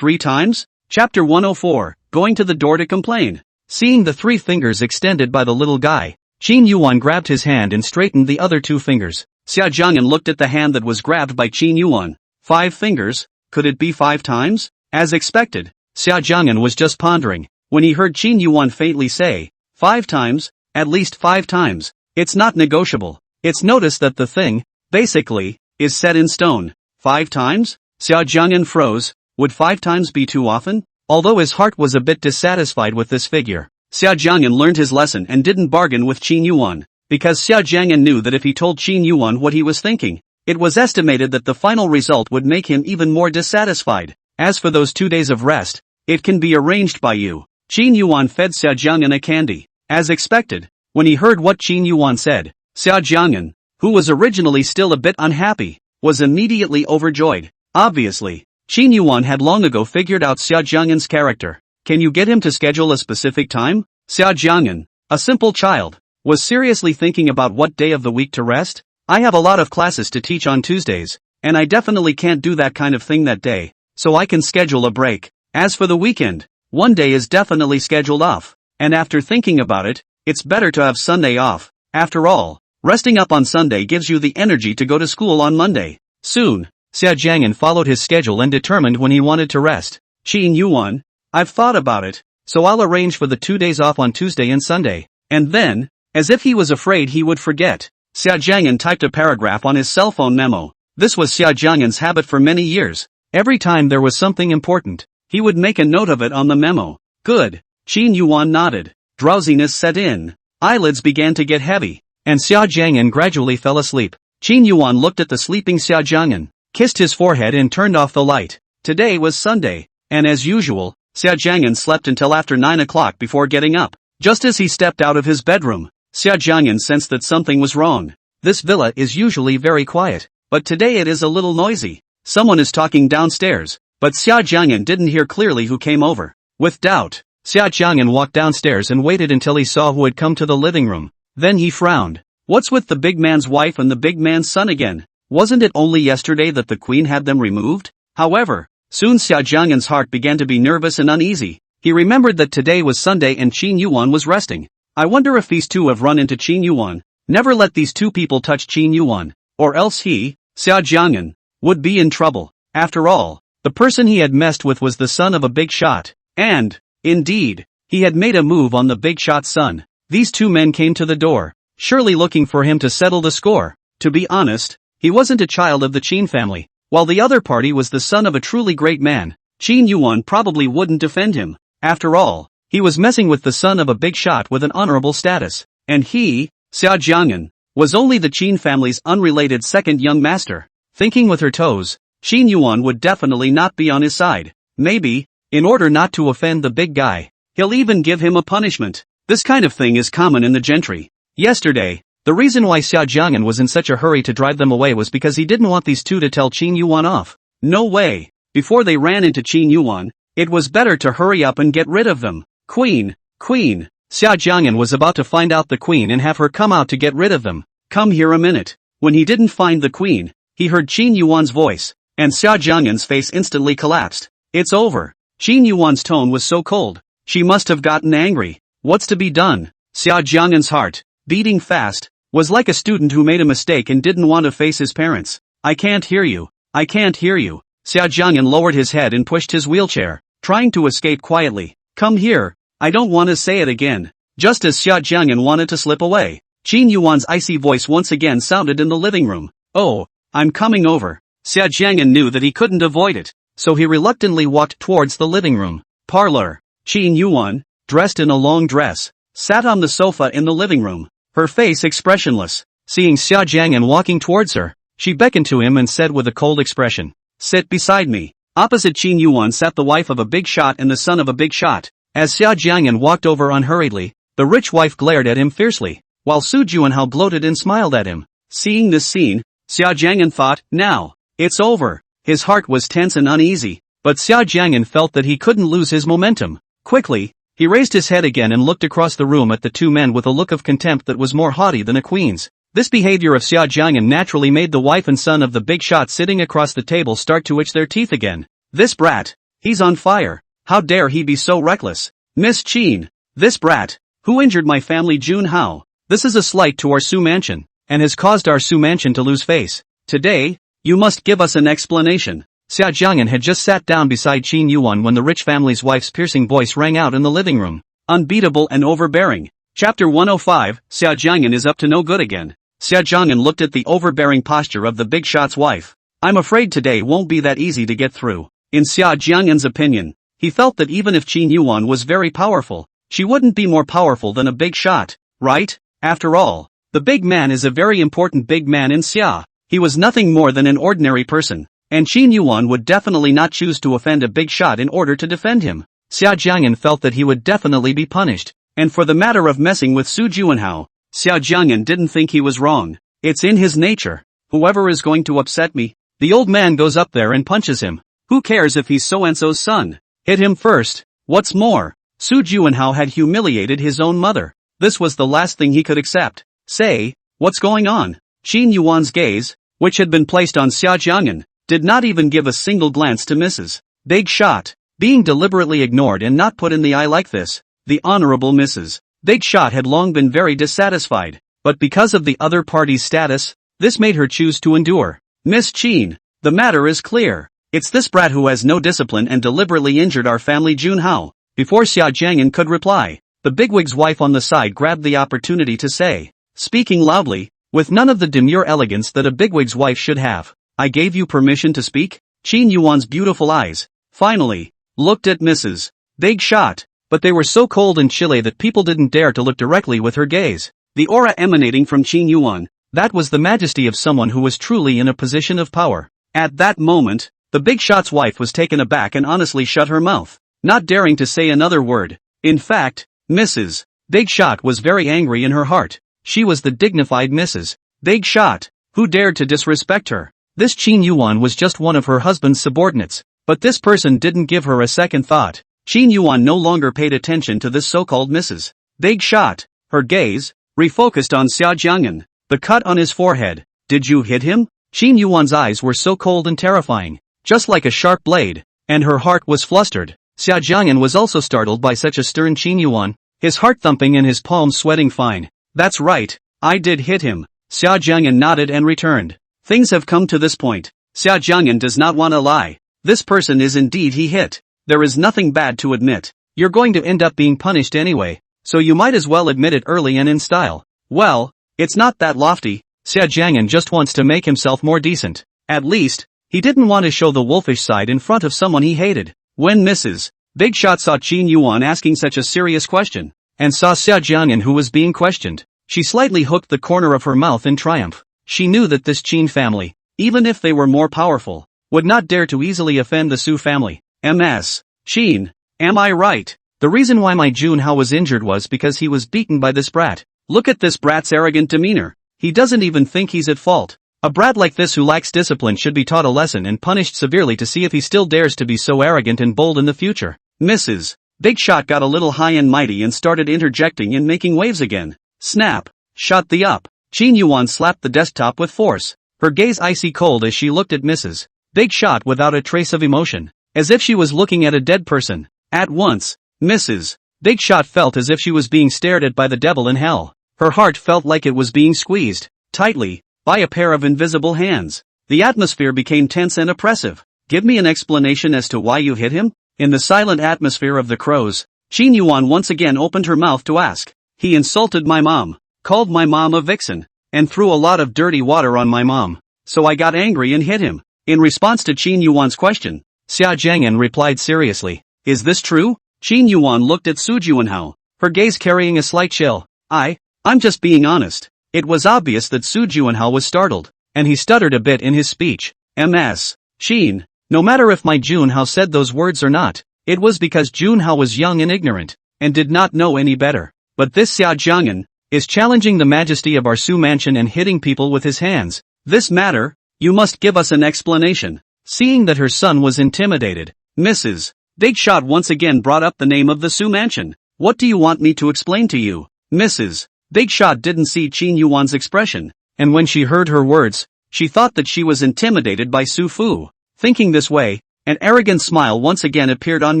times? Chapter 104, Going to the Door to Complain. Seeing the 3 fingers extended by the little guy, Qin Yuwan grabbed his hand and straightened the other 2 fingers. Xia Jiang'an looked at the hand that was grabbed by Qin Yuwan. 5 fingers? Could it be 5 times? As expected, Xia Jiang'an was just pondering, when he heard Qin Yuwan faintly say, 5 times, at least 5 times. It's not negotiable. It's noticed that the thing, basically, is set in stone. 5 times? Xia Jiang'an froze. Would 5 times be too often? Although his heart was a bit dissatisfied with this figure, Xia Jiang'an learned his lesson and didn't bargain with Qin Yuwan, because Xia Jiang'an knew that if he told Qin Yuwan what he was thinking, it was estimated that the final result would make him even more dissatisfied. As for those 2 days of rest, it can be arranged by you. Qin Yuwan fed Xia Jiang'an a candy. As expected, when he heard what Qin Yuwan said, Xia Jiang'an, who was originally still a bit unhappy, was immediately overjoyed. Obviously, Qin Yuwan had long ago figured out Xia Jiang'an's character. Can you get him to schedule a specific time? Xia Jiang'an, a simple child, was seriously thinking about what day of the week to rest. I have a lot of classes to teach on Tuesdays, and I definitely can't do that kind of thing that day, so I can schedule a break. As for the weekend, one day is definitely scheduled off, and after thinking about it, it's better to have Sunday off. After all, resting up on Sunday gives you the energy to go to school on Monday. Soon, Xia Jiang'an followed his schedule and determined when he wanted to rest. Qin Yuwan, I've thought about it, so I'll arrange for the 2 days off on Tuesday and Sunday. And then, as if he was afraid he would forget, Xia Jiang'an typed a paragraph on his cell phone memo. This was Xia Jiang'an's habit for many years. Every time there was something important, he would make a note of it on the memo. Good. Qin Yuwan nodded. Drowsiness set in. Eyelids began to get heavy, and Xia Jiang'an gradually fell asleep. Qin Yuwan looked at the sleeping Xia Jiang'an, kissed his forehead and turned off the light. Today was Sunday, and as usual, Xia Jiang'an slept until after 9 o'clock before getting up. Just as he stepped out of his bedroom, Xia Jiang'an sensed that something was wrong. This villa is usually very quiet, but today it is a little noisy. Someone is talking downstairs, but Xia Jiang'an didn't hear clearly who came over. With doubt, Xia Jiang'an walked downstairs and waited until he saw who had come to the living room. Then he frowned. What's with the big man's wife and the big man's son again? Wasn't it only yesterday that the queen had them removed? However, soon Xia Jiang'an's heart began to be nervous and uneasy. He remembered that today was Sunday and Qin Yuwan was resting. I wonder if these two have run into Qin Yuwan. Never let these two people touch Qin Yuwan, or else he, Xia Jiang'an, would be in trouble. After all, the person he had messed with was the son of a big shot, and, indeed, he had made a move on the big shot's son. These two men came to the door, surely looking for him to settle the score. To be honest, he wasn't a child of the Qin family, while the other party was the son of a truly great man. Qin Yuwan probably wouldn't defend him. After all, he was messing with the son of a big shot with an honorable status, and he, Xia Jiang'an, was only the Qin family's unrelated second young master. Thinking with her toes, Qin Yuwan would definitely not be on his side. Maybe, in order not to offend the big guy, he'll even give him a punishment. This kind of thing is common in the gentry. Yesterday, the reason why Xia Jiang'an was in such a hurry to drive them away was because he didn't want these two to tell Qin Yuwan off. No way. Before they ran into Qin Yuwan, it was better to hurry up and get rid of them. Queen. Xia Jiang'an was about to find out the queen and have her come out to get rid of them. Come here a minute. When he didn't find the queen, he heard Qin Yuwan's voice, and Xia Jiang'an's face instantly collapsed. It's over. Qin Yuwan's tone was so cold. She must have gotten angry. What's to be done? Xia Jiang'an's heart, beating fast, was like a student who made a mistake and didn't want to face his parents. I can't hear you. I can't hear you. Xia Jiang'an lowered his head and pushed his wheelchair, trying to escape quietly. Come here. I don't want to say it again. Just as Xia Jiang'an wanted to slip away, Qin Yuwan's icy voice once again sounded in the living room. Oh, I'm coming over. Xia Jiang'an knew that he couldn't avoid it, so he reluctantly walked towards the living room. Parlor. Qin Yuwan, dressed in a long dress, sat on the sofa in the living room, her face expressionless. Seeing Xia Jiang'an walking towards her, she beckoned to him and said with a cold expression, "Sit beside me." Opposite Qin Yuwan sat the wife of a big shot and the son of a big shot. As Xia Jiang'an walked over unhurriedly, the rich wife glared at him fiercely, while Su Juanhao gloated and smiled at him. Seeing this scene, Xia Jiang'an thought, now, it's over. His heart was tense and uneasy, but Xia Jiang'an felt that he couldn't lose his momentum. Quickly, he raised his head again and looked across the room at the two men with a look of contempt that was more haughty than a queen's. This behavior of Xia Jiang'an naturally made the wife and son of the big shot sitting across the table start to itch their teeth again. This brat, he's on fire. How dare he be so reckless? Miss Qin, this brat, who injured my family Junhao. This is a slight to our Su mansion, and has caused our Su mansion to lose face. Today, you must give us an explanation. Xia Jiang'an had just sat down beside Qin Yuwan when the rich family's wife's piercing voice rang out in the living room. Unbeatable and overbearing. Chapter 105, Xia Jiang'an is up to no good again. Xia Jiang'an looked at the overbearing posture of the big shot's wife. I'm afraid today won't be that easy to get through. In Xia Jiang'an's opinion, he felt that even if Qin Yuwan was very powerful, she wouldn't be more powerful than a big shot, right? After all, the big man is a very important big man in Xia. He was nothing more than an ordinary person, and Qin Yuwan would definitely not choose to offend a big shot in order to defend him. Xia Jiang'an felt that he would definitely be punished, and for the matter of messing with Su Juanhao, Xia Jiang'an didn't think he was wrong. It's in his nature. Whoever is going to upset me. The old man goes up there and punches him. Who cares if he's so-and-so's son? Hit him first. What's more, Su Juanhao had humiliated his own mother. This was the last thing he could accept. Say, what's going on? Qin Yuan's gaze, which had been placed on Xia Jiang'an, did not even give a single glance to Mrs. Big Shot. Being deliberately ignored and not put in the eye like this, the Honorable Mrs. Big Shot had long been very dissatisfied, but because of the other party's status, this made her choose to endure. Miss Qin, the matter is clear. It's this brat who has no discipline and deliberately injured our family Junhao. Before Xia Jiang'an could reply, the bigwig's wife on the side grabbed the opportunity to say, speaking loudly, with none of the demure elegance that a bigwig's wife should have, I gave you permission to speak? Qin Yuan's beautiful eyes, finally, looked at Mrs. Big Shot, but they were so cold and chilly that people didn't dare to look directly with her gaze. The aura emanating from Qin Yuan, that was the majesty of someone who was truly in a position of power. At that moment, the Big Shot's wife was taken aback and honestly shut her mouth, not daring to say another word. In fact, Mrs. Big Shot was very angry in her heart. She was the dignified Mrs. Big Shot, who dared to disrespect her. This Qin Yuan was just one of her husband's subordinates, but this person didn't give her a second thought. Qin Yuan no longer paid attention to this so-called Mrs. Big Shot. Her gaze refocused on Xia Jiang'an, the cut on his forehead. Did you hit him? Qin Yuan's eyes were so cold and terrifying, just like a sharp blade, and her heart was flustered. Xia Jiang'an was also startled by such a stern Qin Yuan, his heart thumping and his palms sweating fine. That's right, I did hit him. Xia Jiang'an nodded and returned. Things have come to this point. Xia Jiang'an does not want to lie. This person is indeed he hit. There is nothing bad to admit. You're going to end up being punished anyway, so you might as well admit it early and in style. Well, it's not that lofty. Xia Jiang'an just wants to make himself more decent. At least, he didn't want to show the wolfish side in front of someone he hated. When Mrs. Big Shot saw Qin Yuan asking such a serious question, and saw Xia Jiang'an who was being questioned, she slightly hooked the corner of her mouth in triumph. She knew that this Qin family, even if they were more powerful, would not dare to easily offend the Su family. Ms. Qin, am I right? The reason why my Junhao was injured was because he was beaten by this brat. Look at this brat's arrogant demeanor. He doesn't even think he's at fault. A brat like this who lacks discipline should be taught a lesson and punished severely to see if he still dares to be so arrogant and bold in the future. Mrs. Big Shot got a little high and mighty and started interjecting and making waves again. Snap. Shut the up. Qin Yuan slapped the desktop with force, her gaze icy cold as she looked at Mrs. Big Shot without a trace of emotion, as if she was looking at a dead person. At once, Mrs. Big Shot felt as if she was being stared at by the devil in hell. Her heart felt like it was being squeezed tightly by a pair of invisible hands. The atmosphere became tense and oppressive. Give me an explanation as to why you hit him? In the silent atmosphere of the crows, Qin Yuan once again opened her mouth to ask. He insulted my mom, called my mom a vixen, and threw a lot of dirty water on my mom. So I got angry and hit him. In response to Qin Yuan's question, Xia Jiang'an replied seriously. Is this true? Qin Yuan looked at Su Juanhao, her gaze carrying a slight chill. I'm just being honest. It was obvious that Su Juanhao was startled, and he stuttered a bit in his speech. Ms. Qin, no matter if my Junhao said those words or not, it was because Junhao was young and ignorant, and did not know any better. But this Xia Jiang'an is challenging the majesty of our Su mansion and hitting people with his hands. This matter, you must give us an explanation. Seeing that her son was intimidated, Mrs. Big Shot once again brought up the name of the Su mansion. What do you want me to explain to you? Mrs. Big Shot didn't see Qin Yuan's expression, and when she heard her words, she thought that she was intimidated by Su Fu. Thinking this way, an arrogant smile once again appeared on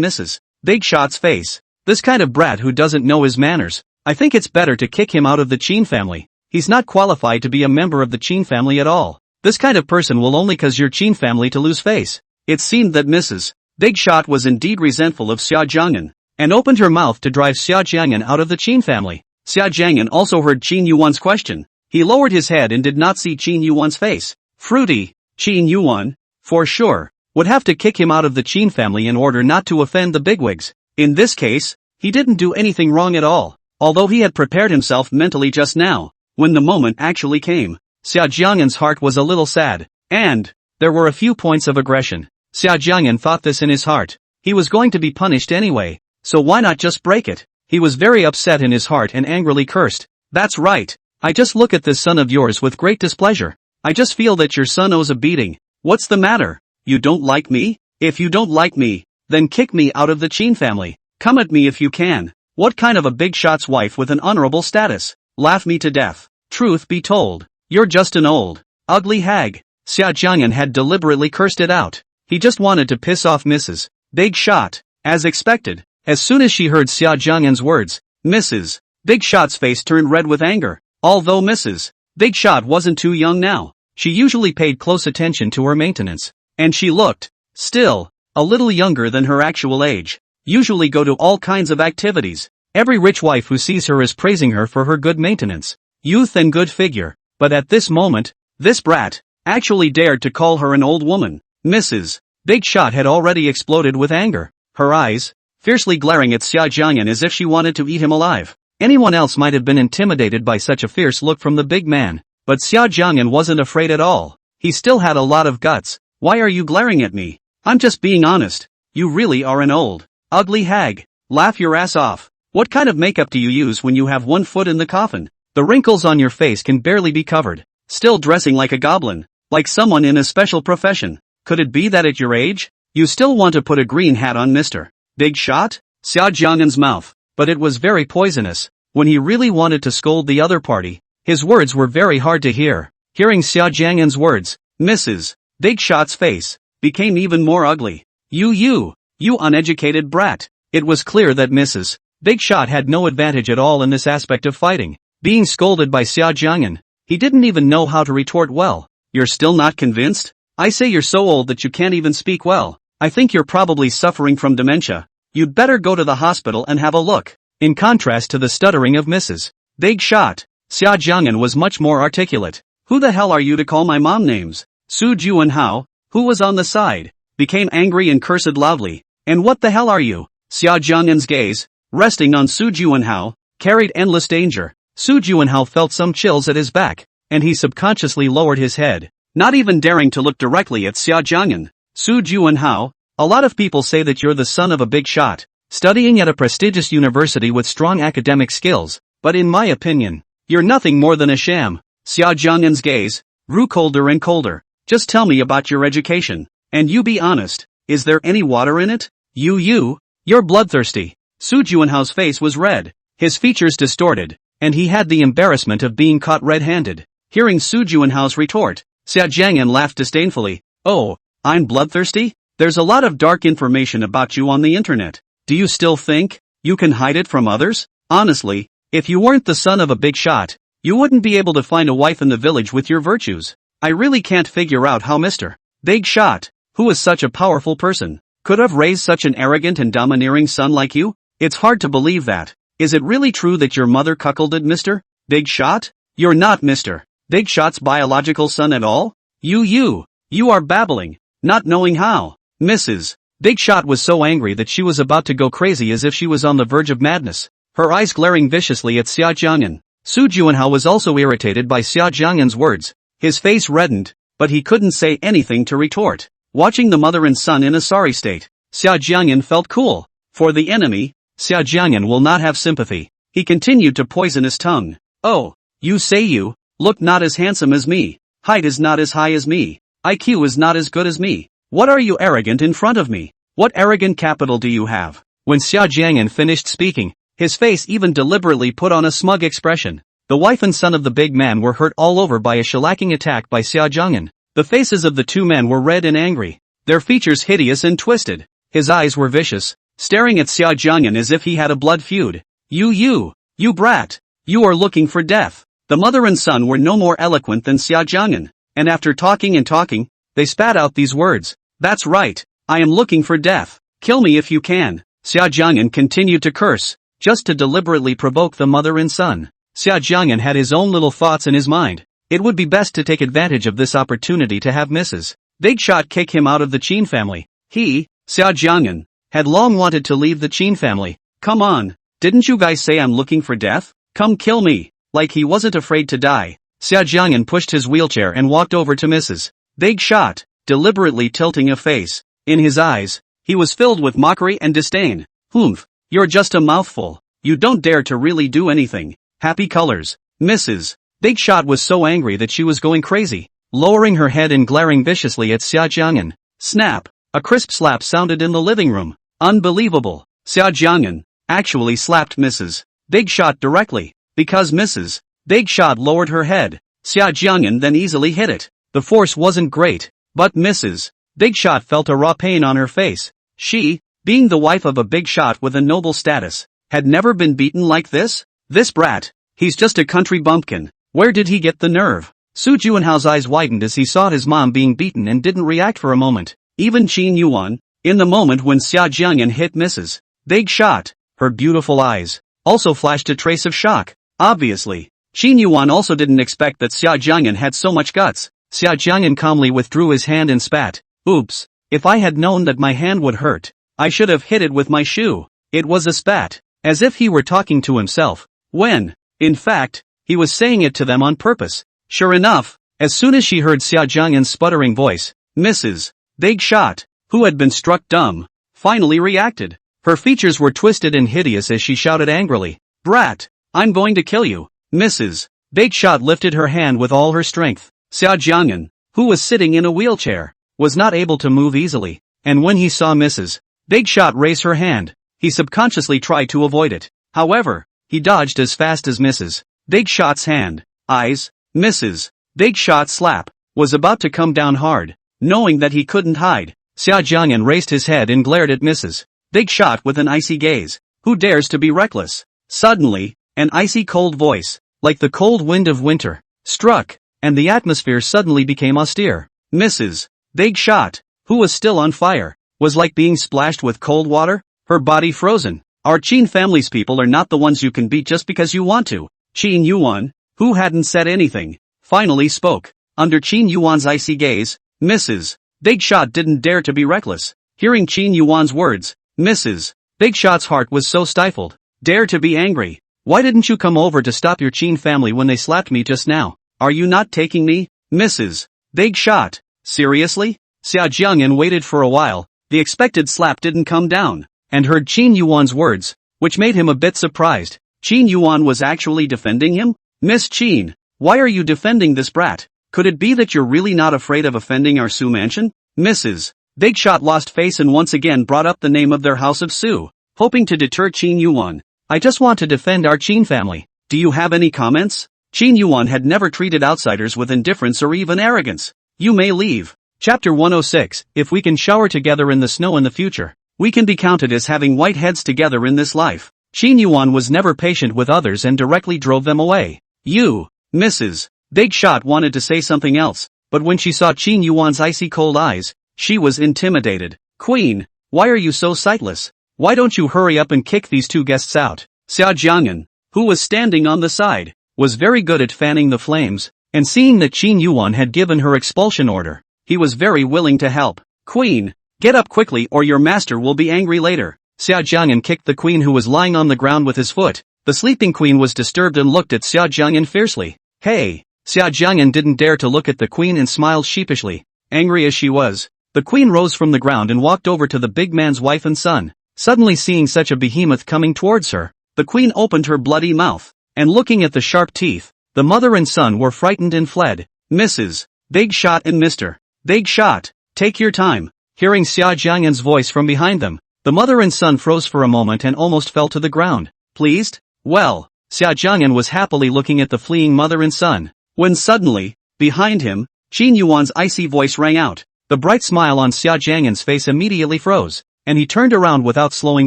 Mrs. Big Shot's face. This kind of brat who doesn't know his manners. I think it's better to kick him out of the Qin family. He's not qualified to be a member of the Qin family at all. This kind of person will only cause your Qin family to lose face. It seemed that Mrs. Big Shot was indeed resentful of Xia Jiang'an, and opened her mouth to drive Xia Jiang'an out of the Qin family. Xia Jiang'an also heard Qin Yuan's question. He lowered his head and did not see Qin Yuan's face. Fruity. Qin Yuan, for sure, would have to kick him out of the Qin family in order not to offend the bigwigs. In this case, he didn't do anything wrong at all, although he had prepared himself mentally just now. When the moment actually came, Xia Jiang'an's heart was a little sad, and there were a few points of aggression. Xia Jiang'an thought this in his heart. He was going to be punished anyway, so why not just break it? He was very upset in his heart and angrily cursed. That's right, I just look at this son of yours with great displeasure. I just feel that your son owes a beating. What's the matter? You don't like me? If you don't like me, then kick me out of the Qin family. Come at me if you can. What kind of a big shot's wife with an honorable status? Laugh me to death. Truth be told, you're just an old, ugly hag. Xia Jiang'an had deliberately cursed it out. He just wanted to piss off Mrs. Big Shot. As expected, as soon as she heard Xia Jiang'an's words, Mrs. Big Shot's face turned red with anger. Although Mrs. Big Shot wasn't too young now, she usually paid close attention to her maintenance. And she looked, still, a little younger than her actual age. Usually go to all kinds of activities. Every rich wife who sees her is praising her for her good maintenance, youth and good figure. But at this moment, this brat actually dared to call her an old woman. Mrs. Big Shot had already exploded with anger, her eyes fiercely glaring at Xia Jiang'an as if she wanted to eat him alive. Anyone else might have been intimidated by such a fierce look from the big man, but Xia Jiang'an wasn't afraid at all. He still had a lot of guts. Why are you glaring at me? I'm just being honest. You really are an old, ugly hag. Laugh your ass off. What kind of makeup do you use when you have one foot in the coffin? The wrinkles on your face can barely be covered. Still dressing like a goblin, like someone in a special profession. Could it be that at your age, you still want to put a green hat on, Mr. Big Shot? Xia Jiang'an's mouth, but it was very poisonous. When he really wanted to scold the other party, his words were very hard to hear. Hearing Xia Jiang'an's words, Mrs. Big Shot's face became even more ugly. You uneducated brat. It was clear that Mrs. Big Shot had no advantage at all in this aspect of fighting. Being scolded by Xia Jiang'an, he didn't even know how to retort well. You're still not convinced? I say you're so old that you can't even speak well. I think you're probably suffering from dementia. You'd better go to the hospital and have a look. In contrast to the stuttering of Mrs. Big Shot, Xia Jiang'an was much more articulate. Who the hell are you to call my mom names? Su Juanhao, who was on the side, became angry and cursed loudly. And what the hell are you? Xia Jiang'an's gaze, resting on Su Juanhao, carried endless danger. Su Juanhao felt some chills at his back, and he subconsciously lowered his head, not even daring to look directly at Xia Jiang'an. Su Juanhao, a lot of people say that you're the son of a big shot, studying at a prestigious university with strong academic skills, but in my opinion, you're nothing more than a sham. Xia Jiang'an's gaze grew colder and colder. Just tell me about your education, and you be honest, is there any water in it? You're bloodthirsty. Su Juanhao's face was red, his features distorted, and he had the embarrassment of being caught red-handed. Hearing Su Juanhao's retort, Xia Jiang'an laughed disdainfully. Oh, I'm bloodthirsty? There's a lot of dark information about you on the internet. Do you still think you can hide it from others? Honestly, if you weren't the son of a big shot, you wouldn't be able to find a wife in the village with your virtues. I really can't figure out how Mr. Big Shot, who is such a powerful person, could have raised such an arrogant and domineering son like you. It's hard to believe that. Is it really true that your mother cuckolded Mr. Big Shot? You're not Mr. Big Shot's biological son at all? You are babbling, not knowing how. Mrs. Big Shot was so angry that she was about to go crazy, as if she was on the verge of madness, her eyes glaring viciously at Xia Jiang'an. Su Juanhao was also irritated by Xia Jiang'an's words. His face reddened, but he couldn't say anything to retort. Watching the mother and son in a sorry state, Xia Jiang'an felt cool. For the enemy, Xia Jiang'an will not have sympathy. He continued to poison his tongue. Oh, you say you look not as handsome as me, height is not as high as me, IQ is not as good as me. What are you arrogant in front of me? What arrogant capital do you have? When Xia Jiang'an finished speaking, his face even deliberately put on a smug expression. The wife and son of the big man were hurt all over by a shellacking attack by Xia Jiang'an. The faces of the two men were red and angry, their features hideous and twisted. His eyes were vicious, staring at Xia Jiang'an as if he had a blood feud. You brat! You are looking for death. The mother and son were no more eloquent than Xia Jiang'an, and after talking and talking, they spat out these words. That's right, I am looking for death. Kill me if you can. Xia Jiang'an continued to curse, just to deliberately provoke the mother and son. Xia Jiang'an had his own little thoughts in his mind. It would be best to take advantage of this opportunity to have Mrs. Big Shot kick him out of the Qin family. He, Xia Jiang'an, had long wanted to leave the Qin family. Come on, didn't you guys say I'm looking for death? Come kill me. Like he wasn't afraid to die. Xia Jiang'an pushed his wheelchair and walked over to Mrs. Big Shot, deliberately tilting a face. In his eyes, he was filled with mockery and disdain. Humph, you're just a mouthful. You don't dare to really do anything. Happy colors. Mrs. Big Shot was so angry that she was going crazy, lowering her head and glaring viciously at Xia Jiang'an. Snap! A crisp slap sounded in the living room. Unbelievable. Xia Jiang'an actually slapped Mrs. Big Shot directly, because Mrs. Big Shot lowered her head. Xia Jiang'an then easily hit it. The force wasn't great, but Mrs. Big Shot felt a raw pain on her face. She, being the wife of a big shot with a noble status, had never been beaten like this? This brat, he's just a country bumpkin. Where did he get the nerve? Su Juanhao's eyes widened as he saw his mom being beaten and didn't react for a moment. Even Qin Yuwan, in the moment when Xia Jiang'an hit Mrs. Big Shot, her beautiful eyes also flashed a trace of shock. Obviously, Qin Yuwan also didn't expect that Xia Jiang'an had so much guts. Xia Jiang'an calmly withdrew his hand and spat. Oops, if I had known that my hand would hurt, I should have hit it with my shoe. It was a spat, as if he were talking to himself, when, in fact, he was saying it to them on purpose. Sure enough, as soon as she heard Xia Jiang'an's sputtering voice, Mrs. Big Shot, who had been struck dumb, finally reacted. Her features were twisted and hideous as she shouted angrily, Brat, I'm going to kill you. Mrs. Big Shot lifted her hand with all her strength. Xia Jiang'an, who was sitting in a wheelchair, was not able to move easily, and when he saw Mrs. Big Shot raise her hand, he subconsciously tried to avoid it. However, he dodged as fast as Mrs. Big Shot's hand. Eyes. Mrs. Big Shot's slap was about to come down hard. Knowing that he couldn't hide, Xia Jiang'an raised his head and glared at Mrs. Big Shot with an icy gaze. Who dares to be reckless? Suddenly, an icy cold voice, like the cold wind of winter, struck, and the atmosphere suddenly became austere. Mrs. Big Shot, who was still on fire, was like being splashed with cold water, her body frozen. Our Qin family's people are not the ones you can beat just because you want to. Qin Yuwan, who hadn't said anything, finally spoke. Under Qin Yuwan's icy gaze, Mrs. Big Shot didn't dare to be reckless. Hearing Qin Yuwan's words, Mrs. Big Shot's heart was so stifled. Dare to be angry? Why didn't you come over to stop your Qin family when they slapped me just now? Are you not taking me? Mrs. Big Shot. Seriously? Xia Jiang'an waited for a while. The expected slap didn't come down, and heard Qin Yuwan's words, which made him a bit surprised. Qin Yuwan was actually defending him? Miss Qin, why are you defending this brat? Could it be that you're really not afraid of offending our Su mansion? Mrs. Big Shot lost face and once again brought up the name of their house of Su, hoping to deter Qin Yuwan. I just want to defend our Qin family. Do you have any comments? Qin Yuwan had never treated outsiders with indifference or even arrogance. You may leave. Chapter 106, If we can shower together in the snow in the future, we can be counted as having white heads together in this life. Qin Yuwan was never patient with others and directly drove them away. You, Mrs. Big Shot wanted to say something else, but when she saw Qin Yuwan's icy cold eyes, she was intimidated. Queen, why are you so sightless? Why don't you hurry up and kick these two guests out? Xia Jiang'an, who was standing on the side, was very good at fanning the flames, and seeing that Qin Yuwan had given her expulsion order, he was very willing to help. Queen, get up quickly or your master will be angry later. Xia Jiang'an kicked the queen who was lying on the ground with his foot. The sleeping queen was disturbed and looked at Xia Jiang'an fiercely. Hey! Xia Jiang'an didn't dare to look at the queen and smiled sheepishly. Angry as she was, the queen rose from the ground and walked over to the big man's wife and son. Suddenly seeing such a behemoth coming towards her, the queen opened her bloody mouth, and looking at the sharp teeth, the mother and son were frightened and fled. Mrs. Big Shot and Mr. Big Shot, take your time. Hearing Xia Jiang'an's voice from behind them, the mother and son froze for a moment and almost fell to the ground. Pleased? Well, Xia Jiang'an was happily looking at the fleeing mother and son, when suddenly, behind him, Qin Yuwan's icy voice rang out. The bright smile on Xia Jiang'an's face immediately froze, and he turned around without slowing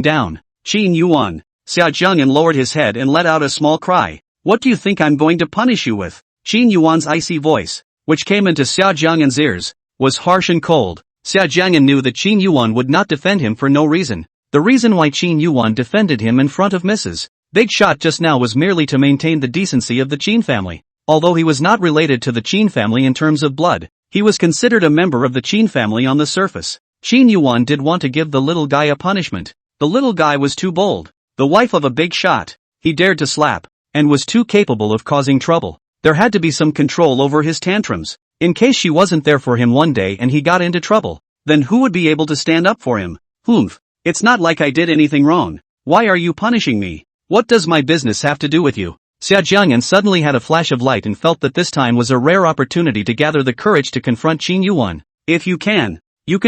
down. Qin Yuwan. Xia Jiang'an lowered his head and let out a small cry. What do you think I'm going to punish you with? Qin Yuwan's icy voice, which came into Xia Jiang'an's ears, was harsh and cold. Xia Jiang'an knew that Qin Yuwan would not defend him for no reason. The reason why Qin Yuwan defended him in front of Mrs. Big Shot just now was merely to maintain the decency of the Qin family. Although he was not related to the Qin family in terms of blood, he was considered a member of the Qin family on the surface. Qin Yuwan did want to give the little guy a punishment. The little guy was too bold. The wife of a big shot, he dared to slap, and was too capable of causing trouble. There had to be some control over his tantrums. In case she wasn't there for him one day and he got into trouble, then who would be able to stand up for him? Humph, it's not like I did anything wrong. Why are you punishing me? What does my business have to do with you? Xia Jiang'an suddenly had a flash of light and felt that this time was a rare opportunity to gather the courage to confront Qin Yuwan. If you can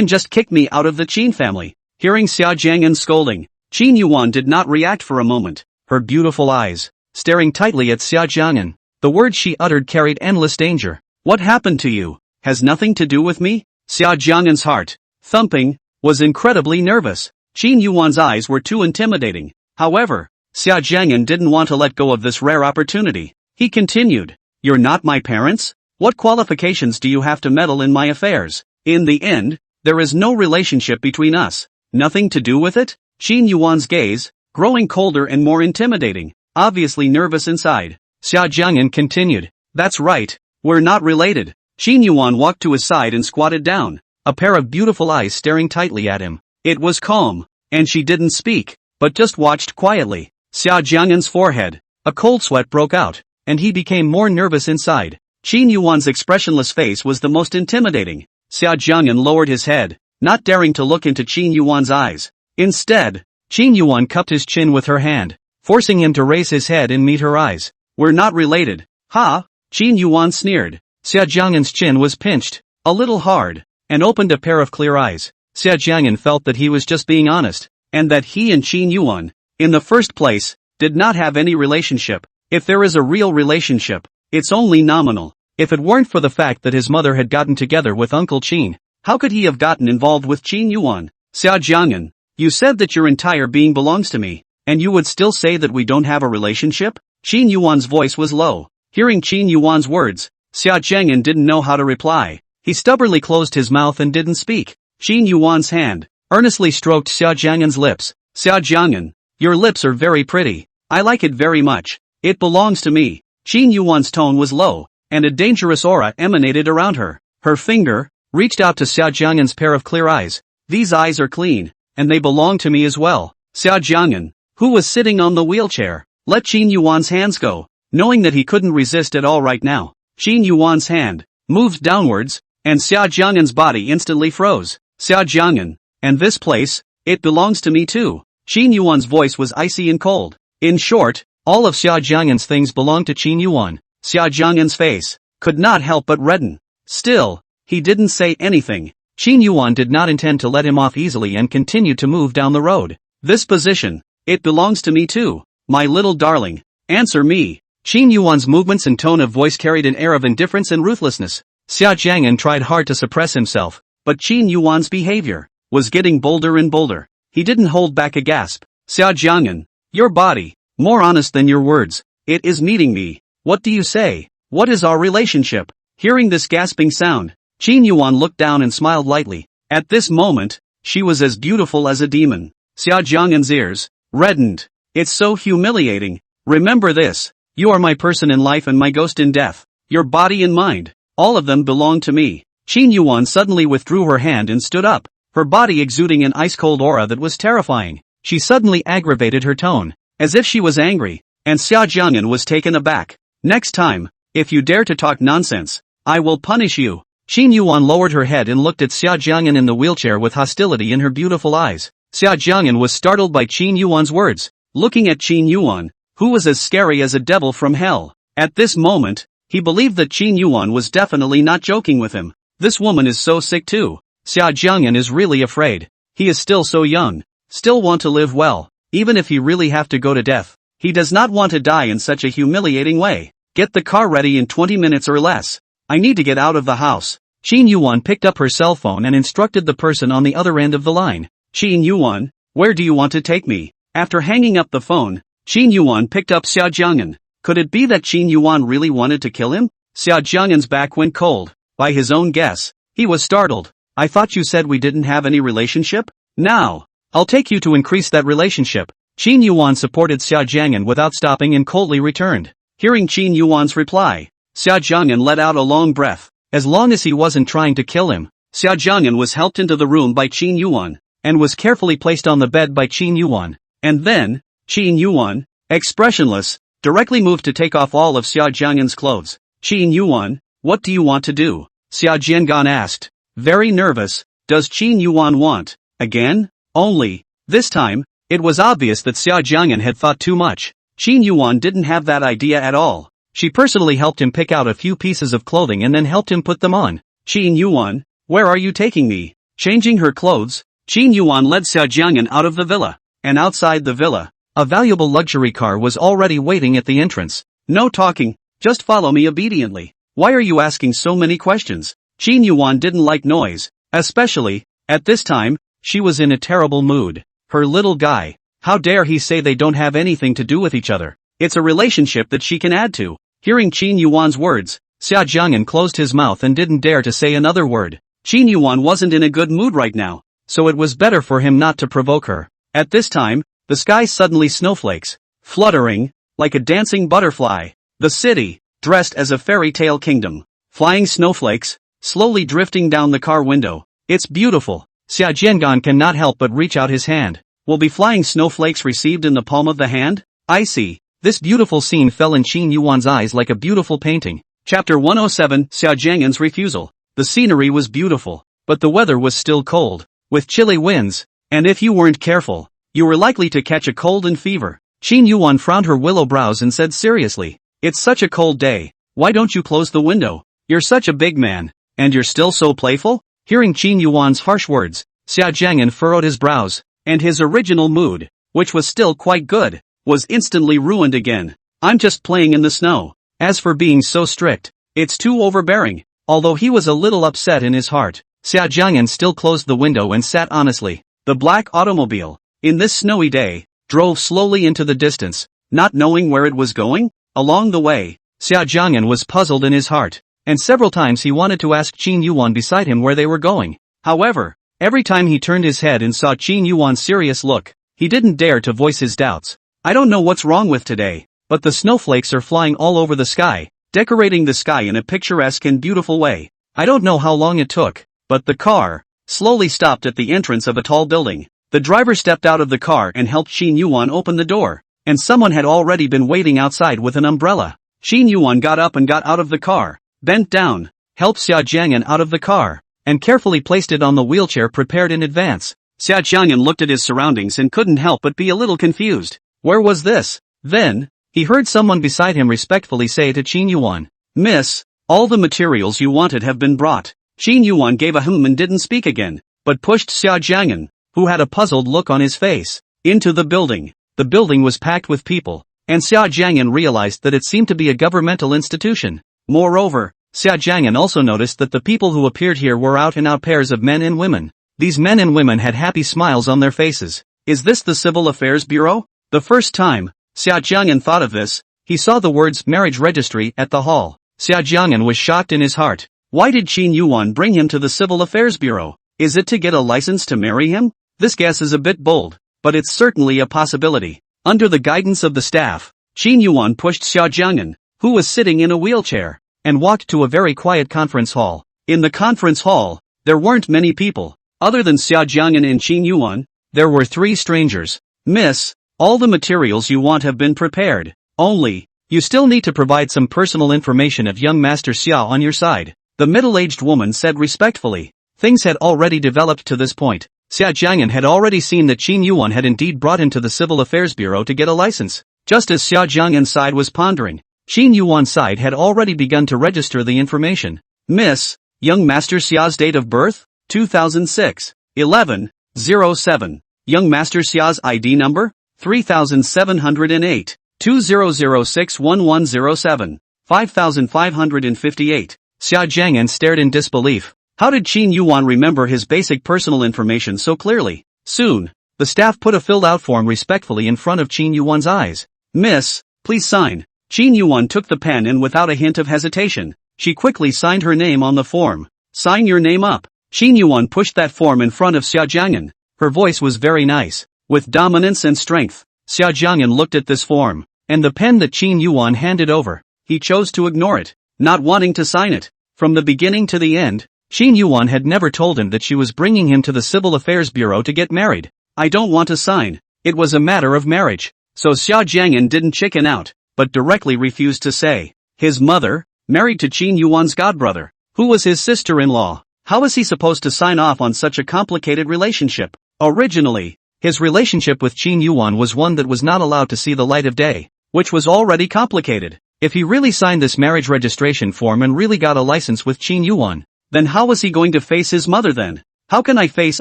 just kick me out of the Qin family. Hearing Xia Jiang'an's scolding, Qin Yuwan did not react for a moment, her beautiful eyes staring tightly at Xia Jiang'an. The words she uttered carried endless danger. What happened to you? Has nothing to do with me? Xia Jiang'an's heart, thumping, was incredibly nervous. Qin Yuwan's eyes were too intimidating. However, Xia Jiang'an didn't want to let go of this rare opportunity. He continued, "You're not my parents? What qualifications do you have to meddle in my affairs? In the end, there is no relationship between us. Nothing to do with it?" Qin Yuwan's gaze, growing colder and more intimidating, obviously nervous inside. Xia Jiang'an continued, "That's right, we're not related." Qin Yuwan walked to his side and squatted down, a pair of beautiful eyes staring tightly at him. It was calm, and she didn't speak, but just watched quietly. Xia Jiang'an's forehead, a cold sweat broke out, and he became more nervous inside. Qin Yuwan's expressionless face was the most intimidating. Xia Jiang'an lowered his head, not daring to look into Qin Yuwan's eyes. Instead, Qin Yuwan cupped his chin with her hand, forcing him to raise his head and meet her eyes. "We're not related." "Ha?" Qin Yuwan sneered. Xia Jiang'an's chin was pinched, a little hard, and opened a pair of clear eyes. Xia Jiang'an felt that he was just being honest, and that he and Qin Yuwan, in the first place, did not have any relationship. If there is a real relationship, it's only nominal. If it weren't for the fact that his mother had gotten together with Uncle Qin, how could he have gotten involved with Qin Yuwan? "Xia Jiang'an, you said that your entire being belongs to me, and you would still say that we don't have a relationship?" Qin Yuwan's voice was low. Hearing Qin Yuwan's words, Xia Jiang'an didn't know how to reply. He stubbornly closed his mouth and didn't speak. Qin Yuwan's hand earnestly stroked Xia Jiang'an's lips. "Xia Jiang'an, your lips are very pretty. I like it very much. It belongs to me." Qin Yuwan's tone was low, and a dangerous aura emanated around her. Her finger reached out to Xia Jiang'an's pair of clear eyes. "These eyes are clean, and they belong to me as well." Xia Jiang'an, who was sitting on the wheelchair, let Qin Yuwan's hands go, knowing that he couldn't resist at all right now. Qin Yuwan's hand moved downwards, and Xia Jiang'an's body instantly froze. "Xia Jiang'an, and this place, it belongs to me too." Qin Yuwan's voice was icy and cold. In short, all of Xia Jiang'an's things belonged to Qin Yuwan. Xia Jiang'an's face could not help but redden. Still, he didn't say anything. Qin Yuwan did not intend to let him off easily and continued to move down the road. "This position, it belongs to me too, my little darling. Answer me." Qin Yuwan's movements and tone of voice carried an air of indifference and ruthlessness. Xia Jiang'an tried hard to suppress himself, but Qin Yuwan's behavior was getting bolder and bolder. He didn't hold back a gasp. "Xia Jiang'an, your body, more honest than your words, it is meeting me. What do you say? What is our relationship?" Hearing this gasping sound, Qin Yuwan looked down and smiled lightly. At this moment, she was as beautiful as a demon. Xia Jiang'an's ears reddened. "It's so humiliating. Remember this. You are my person in life and my ghost in death. Your body and mind, all of them belong to me." Qin Yuwan suddenly withdrew her hand and stood up, her body exuding an ice-cold aura that was terrifying. She suddenly aggravated her tone, as if she was angry, and Xia Jiang'an was taken aback. "Next time, if you dare to talk nonsense, I will punish you." Qin Yuwan lowered her head and looked at Xia Jiang'an in the wheelchair with hostility in her beautiful eyes. Xia Jiang'an was startled by Qin Yuwan's words, looking at Qin Yuwan, who was as scary as a devil from hell. At this moment, he believed that Qin Yuwan was definitely not joking with him. This woman is so sick too. Xia Jiang'an is really afraid. He is still so young, still want to live well, even if he really have to go to death. He does not want to die in such a humiliating way. "Get the car ready in 20 minutes or less. I need to get out of the house." Qin Yuwan picked up her cell phone and instructed the person on the other end of the line. "Qin Yuwan, where do you want to take me?" After hanging up the phone, Qin Yuwan picked up Xia Jiang'an. Could it be that Qin Yuwan really wanted to kill him? Xia Jiang'an's back went cold. By his own guess, he was startled. "I thought you said we didn't have any relationship? Now, I'll take you to increase that relationship." Qin Yuwan supported Xia Jiang'an without stopping and coldly returned. Hearing Qin Yuwan's reply, Xia Jiang'an let out a long breath. As long as he wasn't trying to kill him, Xia Jiang'an was helped into the room by Qin Yuwan, and was carefully placed on the bed by Qin Yuwan. And then, Qin Yuwan, expressionless, directly moved to take off all of Xia Jiang'an's clothes. "Qin Yuwan, what do you want to do?" Xia Jiang'an asked, very nervous. "Does Qin Yuwan want again?" Only, this time, it was obvious that Xia Jiang'an had thought too much. Qin Yuwan didn't have that idea at all. She personally helped him pick out a few pieces of clothing and then helped him put them on. Qin Yuwan, where are you taking me? Changing her clothes, Qin Yuwan led Xia Jiang'an out of the villa. And outside the villa, a valuable luxury car was already waiting at the entrance. No talking, just follow me obediently. Why are you asking so many questions? Qin Yuwan didn't like noise, especially, at this time, she was in a terrible mood. Her little guy, how dare he say they don't have anything to do with each other? It's a relationship that she can add to. Hearing Qin Yuwan's words, Xia Jiang'an closed his mouth and didn't dare to say another word. Qin Yuwan wasn't in a good mood right now, so it was better for him not to provoke her. At this time, the sky suddenly snowflakes, fluttering, like a dancing butterfly. The city, dressed as a fairy tale kingdom. Flying snowflakes, slowly drifting down the car window. It's beautiful. Xia Jiang'an cannot help but reach out his hand. Will be flying snowflakes received in the palm of the hand? I see. This beautiful scene fell in Qin Yuwan's eyes like a beautiful painting. Chapter 107, Xia Jiang'an's refusal. The scenery was beautiful, but the weather was still cold, with chilly winds, and if you weren't careful, you were likely to catch a cold and fever. Qin Yuwan frowned her willow brows and said seriously, it's such a cold day, why don't you close the window? You're such a big man, and you're still so playful? Hearing Qin Yuwan's harsh words, Xia Jiang'an furrowed his brows, and his original mood, which was still quite good, was instantly ruined again. I'm just playing in the snow. As for being so strict, it's too overbearing. Although he was a little upset in his heart, Xia Jiang'an still closed the window and sat honestly. The black automobile, in this snowy day, drove slowly into the distance, not knowing where it was going. Along the way, Xia Jiang'an was puzzled in his heart, and several times he wanted to ask Qin Yuwan beside him where they were going. However, every time he turned his head and saw Qin Yuwan's serious look, he didn't dare to voice his doubts. I don't know what's wrong with today, but the snowflakes are flying all over the sky, decorating the sky in a picturesque and beautiful way. I don't know how long it took, but the car slowly stopped at the entrance of a tall building. The driver stepped out of the car and helped Qin Yuwan open the door, and someone had already been waiting outside with an umbrella. Qin Yuwan got up and got out of the car, bent down, helped Xia Jiang'an out of the car, and carefully placed it on the wheelchair prepared in advance. Xia Jiang'an looked at his surroundings and couldn't help but be a little confused. Where was this? Then, he heard someone beside him respectfully say to Qin Yuwan, Miss, all the materials you wanted have been brought. Qin Yuwan gave a and didn't speak again, but pushed Xia Jiang'an, who had a puzzled look on his face, into the building. The building was packed with people, and Xia Jiang'an realized that it seemed to be a governmental institution. Moreover, Xia Jiang'an also noticed that the people who appeared here were out-and-out pairs of men and women. These men and women had happy smiles on their faces. Is this the Civil Affairs Bureau? The first time Xia Jiang'an thought of this, he saw the words marriage registry at the hall. Xia Jiang'an was shocked in his heart. Why did Qin Yuwan bring him to the Civil Affairs Bureau? Is it to get a license to marry him? This guess is a bit bold, but it's certainly a possibility. Under the guidance of the staff, Qin Yuwan pushed Xia Jiang'an, who was sitting in a wheelchair, and walked to a very quiet conference hall. In the conference hall, there weren't many people. Other than Xia Jiang'an and Qin Yuwan, there were 3 strangers. Miss, all the materials you want have been prepared. Only, you still need to provide some personal information of young Master Xia on your side. The middle-aged woman said respectfully. Things had already developed to this point. Xia Jiang'an had already seen that Qin Yuwan had indeed brought him to the Civil Affairs Bureau to get a license. Just as Xia Jiang'an's side was pondering, Qin Yuwan's side had already begun to register the information. Miss, young Master Xia's date of birth? 2006. 11/07. Young Master Xia's ID number? 3708. 20061107. 5558. Xia Jiang'an stared in disbelief. How did Qin Yuwan remember his basic personal information so clearly? Soon, the staff put a filled-out form respectfully in front of Qin Yuwan's eyes. Miss, please sign. Qin Yuwan took the pen and without a hint of hesitation, she quickly signed her name on the form. Sign your name up. Qin Yuwan pushed that form in front of Xia Jiang'an. Her voice was very nice, with dominance and strength. Xia Jiang'an looked at this form, and the pen that Qin Yuwan handed over. He chose to ignore it, not wanting to sign it. From the beginning to the end, Qin Yuwan had never told him that she was bringing him to the Civil Affairs Bureau to get married. I don't want to sign. It was a matter of marriage. So Xia Jiang'an didn't chicken out, but directly refused to say. His mother, married to Qin Yuwan's godbrother, who was his sister-in-law. How was he supposed to sign off on such a complicated relationship? Originally, his relationship with Qin Yuwan was one that was not allowed to see the light of day. which was already complicated. If he really signed this marriage registration form and really got a license with Qin Yuwan, then how was he going to face his mother then? How can I face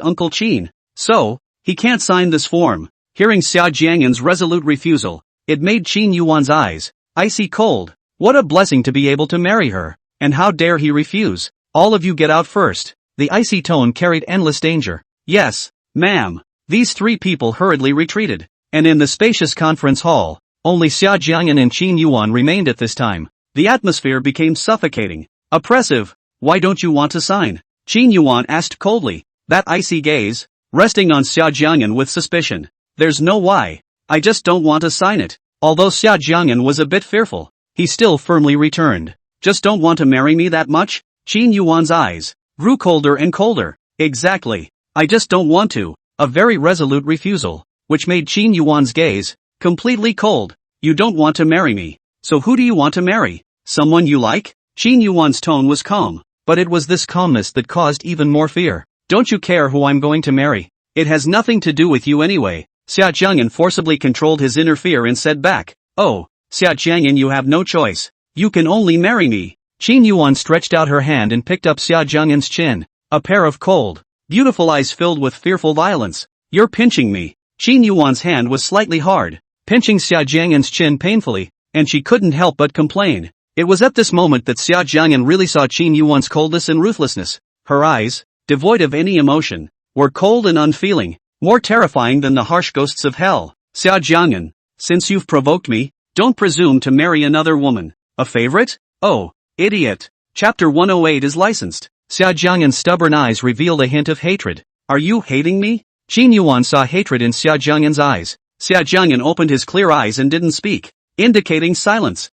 Uncle Qin? So, he can't sign this form. Hearing Xia Jiang'an's resolute refusal, it made Qin Yuan's eyes icy cold. What a blessing to be able to marry her. And how dare he refuse? All of you get out first. The icy tone carried endless danger. Yes, ma'am. These three people hurriedly retreated. And in the spacious conference hall, only Xia Jiang'an and Qin Yuwan remained at this time. The atmosphere became suffocating. Oppressive. Why don't you want to sign? Qin Yuwan asked coldly, that icy gaze, resting on Xia Jiang'an with suspicion. There's no why. I just don't want to sign it. Although Xia Jiang'an was a bit fearful, he still firmly returned. Just don't want to marry me that much? Qin Yuan's eyes grew colder and colder. Exactly. I just don't want to. A very resolute refusal, which made Qin Yuan's gaze completely cold. You don't want to marry me. So who do you want to marry? Someone you like? Qin Yuan's tone was calm, but it was this calmness that caused even more fear. Don't you care who I'm going to marry? It has nothing to do with you anyway. Xia Jiang'an forcibly controlled his inner fear and said back, oh, Xia Jiang'an, you have no choice. You can only marry me. Qin Yuwan stretched out her hand and picked up Xia Jiang'an's chin. A pair of cold, beautiful eyes filled with fearful violence. You're pinching me. Qin Yuwan's hand was slightly hard, pinching Xia Jiang'an's chin painfully, and she couldn't help but complain. It was at this moment that Xia Jiang'an really saw Qin Yuwan's coldness and ruthlessness. Her eyes, devoid of any emotion, were cold and unfeeling, more terrifying than the harsh ghosts of hell. Xia Jiang'an, since you've provoked me, don't presume to marry another woman. A favorite? Oh, idiot. Chapter 108 is licensed. Xia Jiang'an's stubborn eyes revealed a hint of hatred. Are you hating me? Qin Yuwan saw hatred in Xia Jiang'an's eyes. Xia Jiang'an opened his clear eyes and didn't speak, indicating silence.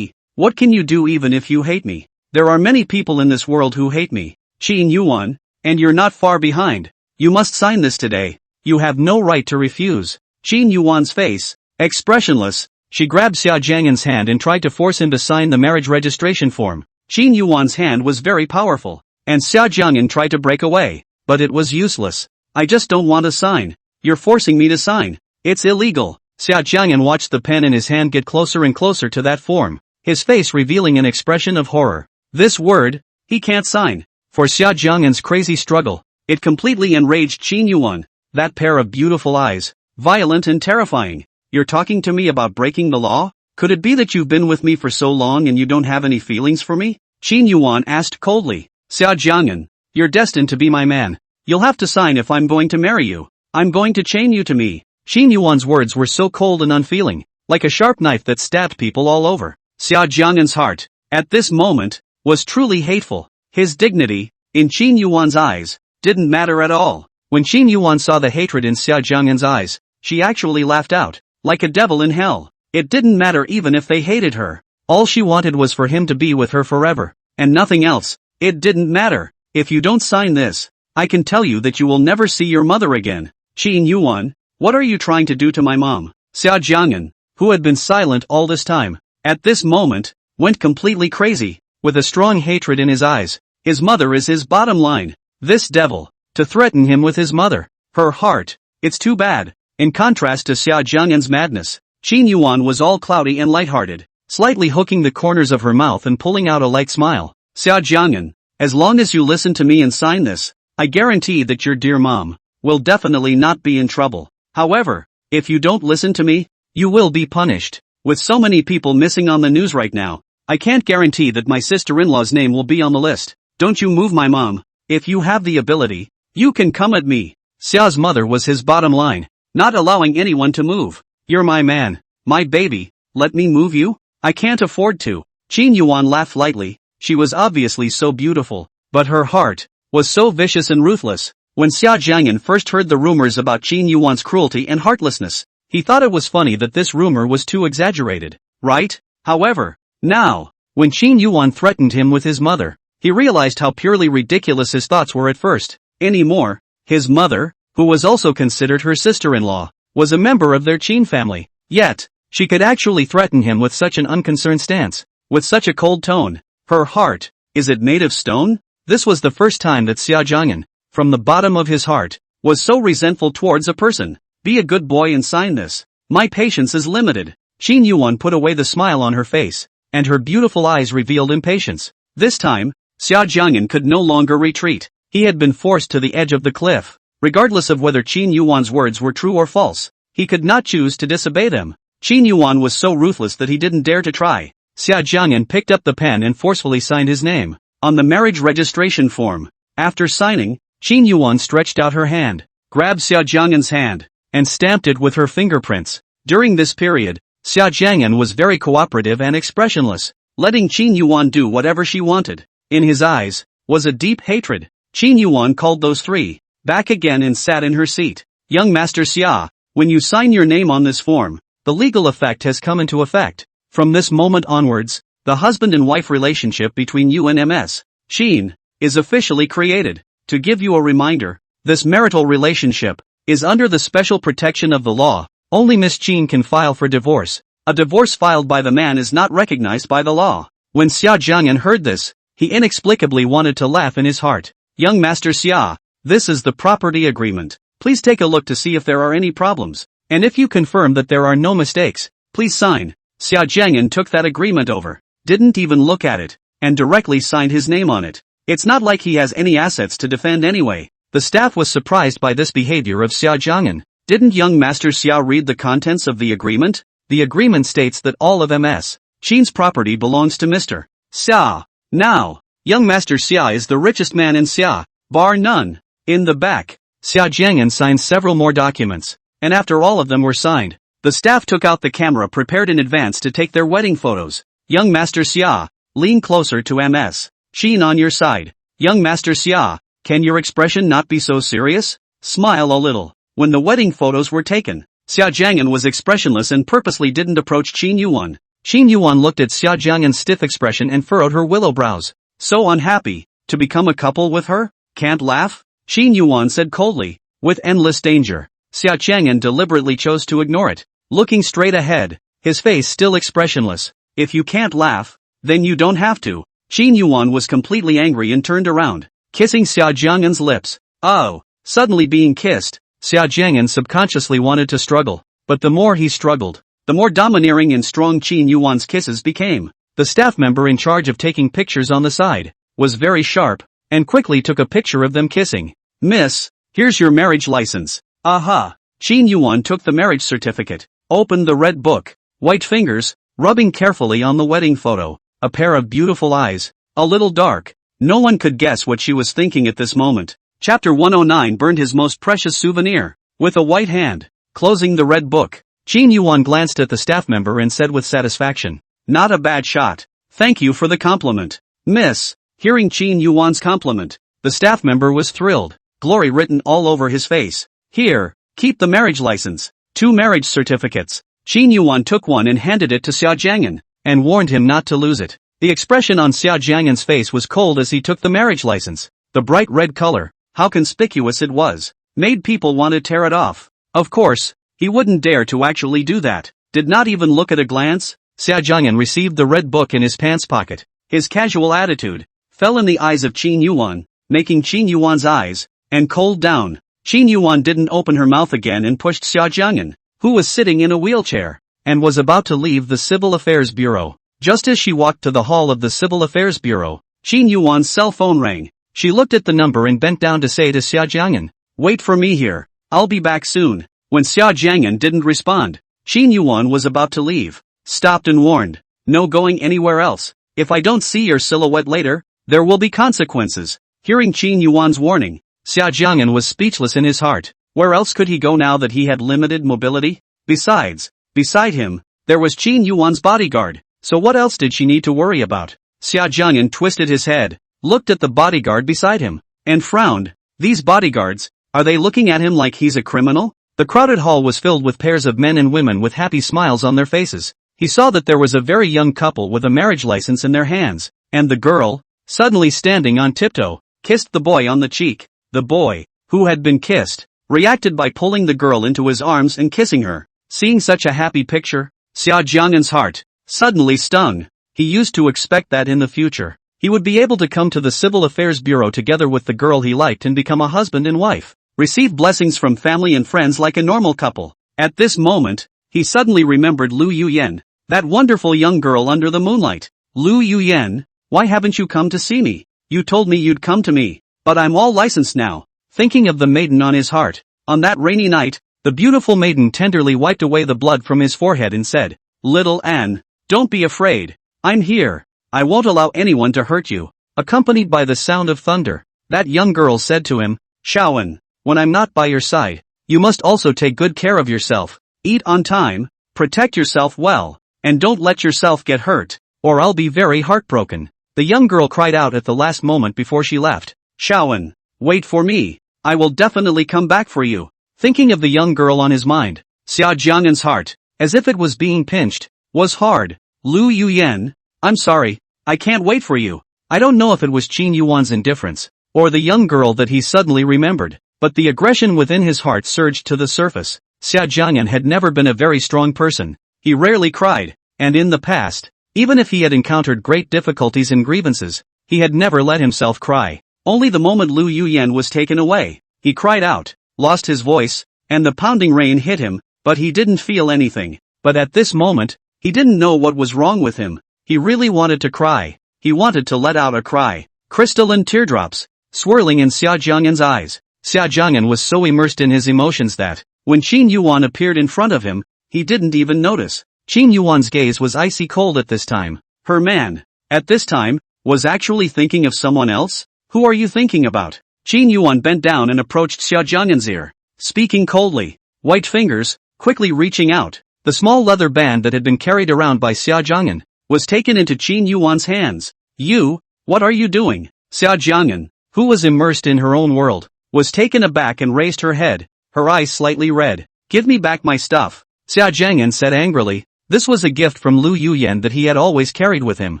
What can you do even if you hate me? There are many people in this world who hate me. Qin Yuwan, and you're not far behind. You must sign this today. You have no right to refuse. Qin Yuwan's face, expressionless, she grabbed Xia Jiang'an's hand and tried to force him to sign the marriage registration form. Qin Yuwan's hand was very powerful, and Xia Jiang'an tried to break away, but it was useless. I just don't want to sign. You're forcing me to sign. It's illegal. Xia Jiang'an watched the pen in his hand get closer and closer to that form, his face revealing an expression of horror. This word, he can't sign. For Xia Jiang'an's crazy struggle, it completely enraged Qin Yuwan. That pair of beautiful eyes, violent and terrifying. You're talking to me about breaking the law? Could it be that you've been with me for so long and you don't have any feelings for me? Qin Yuwan asked coldly. Xia Jiang'an, you're destined to be my man. You'll have to sign if I'm going to marry you. I'm going to chain you to me. Qin Yuwan's words were so cold and unfeeling, like a sharp knife that stabbed people all over. Xia Jiang'an's heart, at this moment, was truly hateful. His dignity, in Qin Yuwan's eyes, didn't matter at all. When Qin Yuwan saw the hatred in Xia Jiang'an's eyes, she actually laughed out, like a devil in hell. It didn't matter even if they hated her. All she wanted was for him to be with her forever, and nothing else. It didn't matter. If you don't sign this, I can tell you that you will never see your mother again. Qin Yuwan, what are you trying to do to my mom? Xia Jiang'an, who had been silent all this time, at this moment, went completely crazy, with a strong hatred in his eyes. His mother is his bottom line. This devil, to threaten him with his mother. Her heart, it's too bad. In contrast to Xia Jiang'an's madness, Qin Yuwan was all cloudy and lighthearted, slightly hooking the corners of her mouth and pulling out a light smile. Xia Jiang'an, as long as you listen to me and sign this, I guarantee that your dear mom will definitely not be in trouble. However, if you don't listen to me, you will be punished. With so many people missing on the news right now, I can't guarantee that my sister-in-law's name will be on the list. Don't you move my mom. If you have the ability, you can come at me. Xia's mother was his bottom line, not allowing anyone to move. You're my man, my baby, let me move you? I can't afford to. Qin Yuwan laughed lightly. She was obviously so beautiful, but her heart was so vicious and ruthless. When Xia Jiang'an first heard the rumors about Qin Yuwan's cruelty and heartlessness, he thought it was funny that this rumor was too exaggerated, right? However, now, when Qin Yuwan threatened him with his mother, he realized how purely ridiculous his thoughts were at first. Anymore, his mother, who was also considered her sister-in-law, was a member of their Qin family. Yet, she could actually threaten him with such an unconcerned stance, with such a cold tone. Her heart, is it made of stone? This was the first time that Xia Jiang'an, from the bottom of his heart, was so resentful towards a person. Be a good boy and sign this. My patience is limited. Qin Yuwan put away the smile on her face, and her beautiful eyes revealed impatience. This time, Xia Jiang'an could no longer retreat. He had been forced to the edge of the cliff. Regardless of whether Qin Yuwan's words were true or false, he could not choose to disobey them. Qin Yuwan was so ruthless that he didn't dare to try. Xia Jiang'an picked up the pen and forcefully signed his name on the marriage registration form. After signing, Qin Yuwan stretched out her hand, grabbed Xia Jiang'an's hand, and stamped it with her fingerprints. During this period, Xia Jiang'an was very cooperative and expressionless, letting Qin Yuwan do whatever she wanted. In his eyes was a deep hatred. Qin Yuwan called those three back again and sat in her seat. Young Master Xia, when you sign your name on this form, the legal effect has come into effect. From this moment onwards, the husband and wife relationship between you and Ms. Qin is officially created. To give you a reminder, this marital relationship is under the special protection of the law. Only Ms. Qin can file for divorce. A divorce filed by the man is not recognized by the law. When Xia Jiang'an heard this, he inexplicably wanted to laugh in his heart. Young Master Xia, this is the property agreement. Please take a look to see if there are any problems. And if you confirm that there are no mistakes, please sign. Xia Jiang'an took that agreement over, didn't even look at it, and directly signed his name on it. It's not like he has any assets to defend anyway. The staff was surprised by this behavior of Xia Jiang'an. Didn't young Master Xia read the contents of the agreement? The agreement states that all of Ms. Qin's property belongs to Mr. Xia. Now, young Master Xia is the richest man in Xia, bar none. In the back, Xia Jiang'an signed several more documents, and after all of them were signed, the staff took out the camera prepared in advance to take their wedding photos. Young Master Xia, lean closer to Ms. Qin on your side. Young Master Xia, can your expression not be so serious? Smile a little. When the wedding photos were taken, Xia Jiang'an was expressionless and purposely didn't approach Qin Yuwan. Qin Yuwan looked at Xia Jiang'an's stiff expression and furrowed her willow brows. So unhappy to become a couple with her? Can't laugh? Qin Yuwan said coldly. With endless danger, Xia Jiang'an deliberately chose to ignore it. Looking straight ahead, his face still expressionless. If you can't laugh, then you don't have to. Qin Yuwan was completely angry and turned around, kissing Xia Jiang'an's lips. Oh, suddenly being kissed, Xia Jiang'an subconsciously wanted to struggle, but the more he struggled, the more domineering and strong Qin Yuwan's kisses became. The staff member in charge of taking pictures on the side was very sharp, and quickly took a picture of them kissing. Miss, here's your marriage license. Aha! Qin Yuwan took the marriage certificate, opened the red book, white fingers, rubbing carefully on the wedding photo, a pair of beautiful eyes, a little dark. No one could guess what she was thinking at this moment. Chapter 109 burned his most precious souvenir, with a white hand, closing the red book. Qin Yuwan glanced at the staff member and said with satisfaction, not a bad shot. Thank you for the compliment. Miss, hearing Qin Yuwan's compliment, the staff member was thrilled, glory written all over his face. Here, keep the marriage license. 2 marriage certificates. Qin Yuwan took one and handed it to Xia Jiang'an, and warned him not to lose it. The expression on Xia Jiang'an's face was cold as he took the marriage license. The bright red color, how conspicuous it was, made people want to tear it off. Of course, he wouldn't dare to actually do that. Did not even look at a glance. Xia Jiang'an received the red book in his pants pocket. His casual attitude fell in the eyes of Qin Yuwan, making Qin Yuwan's eyes and cold down. Qin Yuwan didn't open her mouth again and pushed Xia Jiang'an, who was sitting in a wheelchair, and was about to leave the Civil Affairs Bureau. Just as she walked to the hall of the Civil Affairs Bureau, Qin Yuwan's cell phone rang. She looked at the number and bent down to say to Xia Jiang'an, wait for me here, I'll be back soon. When Xia Jiang'an didn't respond, Qin Yuwan was about to leave, stopped and warned, no going anywhere else. If I don't see your silhouette later, there will be consequences. Hearing Qin Yuwan's warning, Xia Jiang'an was speechless in his heart. Where else could he go now that he had limited mobility? Besides, beside him, there was Qin Yuwan's bodyguard, so what else did she need to worry about? Xia Jiang'an twisted his head, looked at the bodyguard beside him, and frowned. These bodyguards, are they looking at him like he's a criminal? The crowded hall was filled with pairs of men and women with happy smiles on their faces. He saw that there was a very young couple with a marriage license in their hands, and the girl, suddenly standing on tiptoe, kissed the boy on the cheek. The boy, who had been kissed, reacted by pulling the girl into his arms and kissing her. Seeing such a happy picture, Xia Jiang'an's heart suddenly stung. He used to expect that in the future, he would be able to come to the Civil Affairs Bureau together with the girl he liked and become a husband and wife, receive blessings from family and friends like a normal couple. At this moment, he suddenly remembered Lu Yuyan, that wonderful young girl under the moonlight. Lu Yuyan, why haven't you come to see me? You told me you'd come to me, but I'm all licensed now. Thinking of the maiden on his heart, on that rainy night, the beautiful maiden tenderly wiped away the blood from his forehead and said, "Little Anne, don't be afraid. I'm here. I won't allow anyone to hurt you." Accompanied by the sound of thunder, that young girl said to him, "Xiaowen, when I'm not by your side, you must also take good care of yourself. Eat on time, protect yourself well, and don't let yourself get hurt, or I'll be very heartbroken." The young girl cried out at the last moment before she left, "Xiaowen, wait for me. I will definitely come back for you." Thinking of the young girl on his mind, Xia Jiang'an's heart, as if it was being pinched, was hard. "Lu Yuyan, I'm sorry, I can't wait for you." I don't know if it was Qin Yuan's indifference, or the young girl that he suddenly remembered, but the aggression within his heart surged to the surface. Xia Jiang'an had never been a very strong person. He rarely cried, and in the past, even if he had encountered great difficulties and grievances, he had never let himself cry. Only the moment Lu Yuyan was taken away, he cried out, lost his voice, and the pounding rain hit him, but he didn't feel anything. But at this moment, he didn't know what was wrong with him. He really wanted to cry. He wanted to let out a cry. Crystalline teardrops, swirling in Xia Jiang'an's eyes. Xia Jiang'an was so immersed in his emotions that, when Qin Yuwan appeared in front of him, he didn't even notice. Qin Yuan's gaze was icy cold at this time. Her man, at this time, was actually thinking of someone else? "Who are you thinking about?" Qin Yuan bent down and approached Xia Jiang'an's ear, speaking coldly. White fingers, quickly reaching out, the small leather band that had been carried around by Xia Jiang'an, was taken into Qin Yuan's hands. "You, what are you doing?" Xia Jiang'an, who was immersed in her own world, was taken aback and raised her head, her eyes slightly red. "Give me back my stuff," Xia Jiang'an said angrily. This was a gift from Lu Yuyan that he had always carried with him.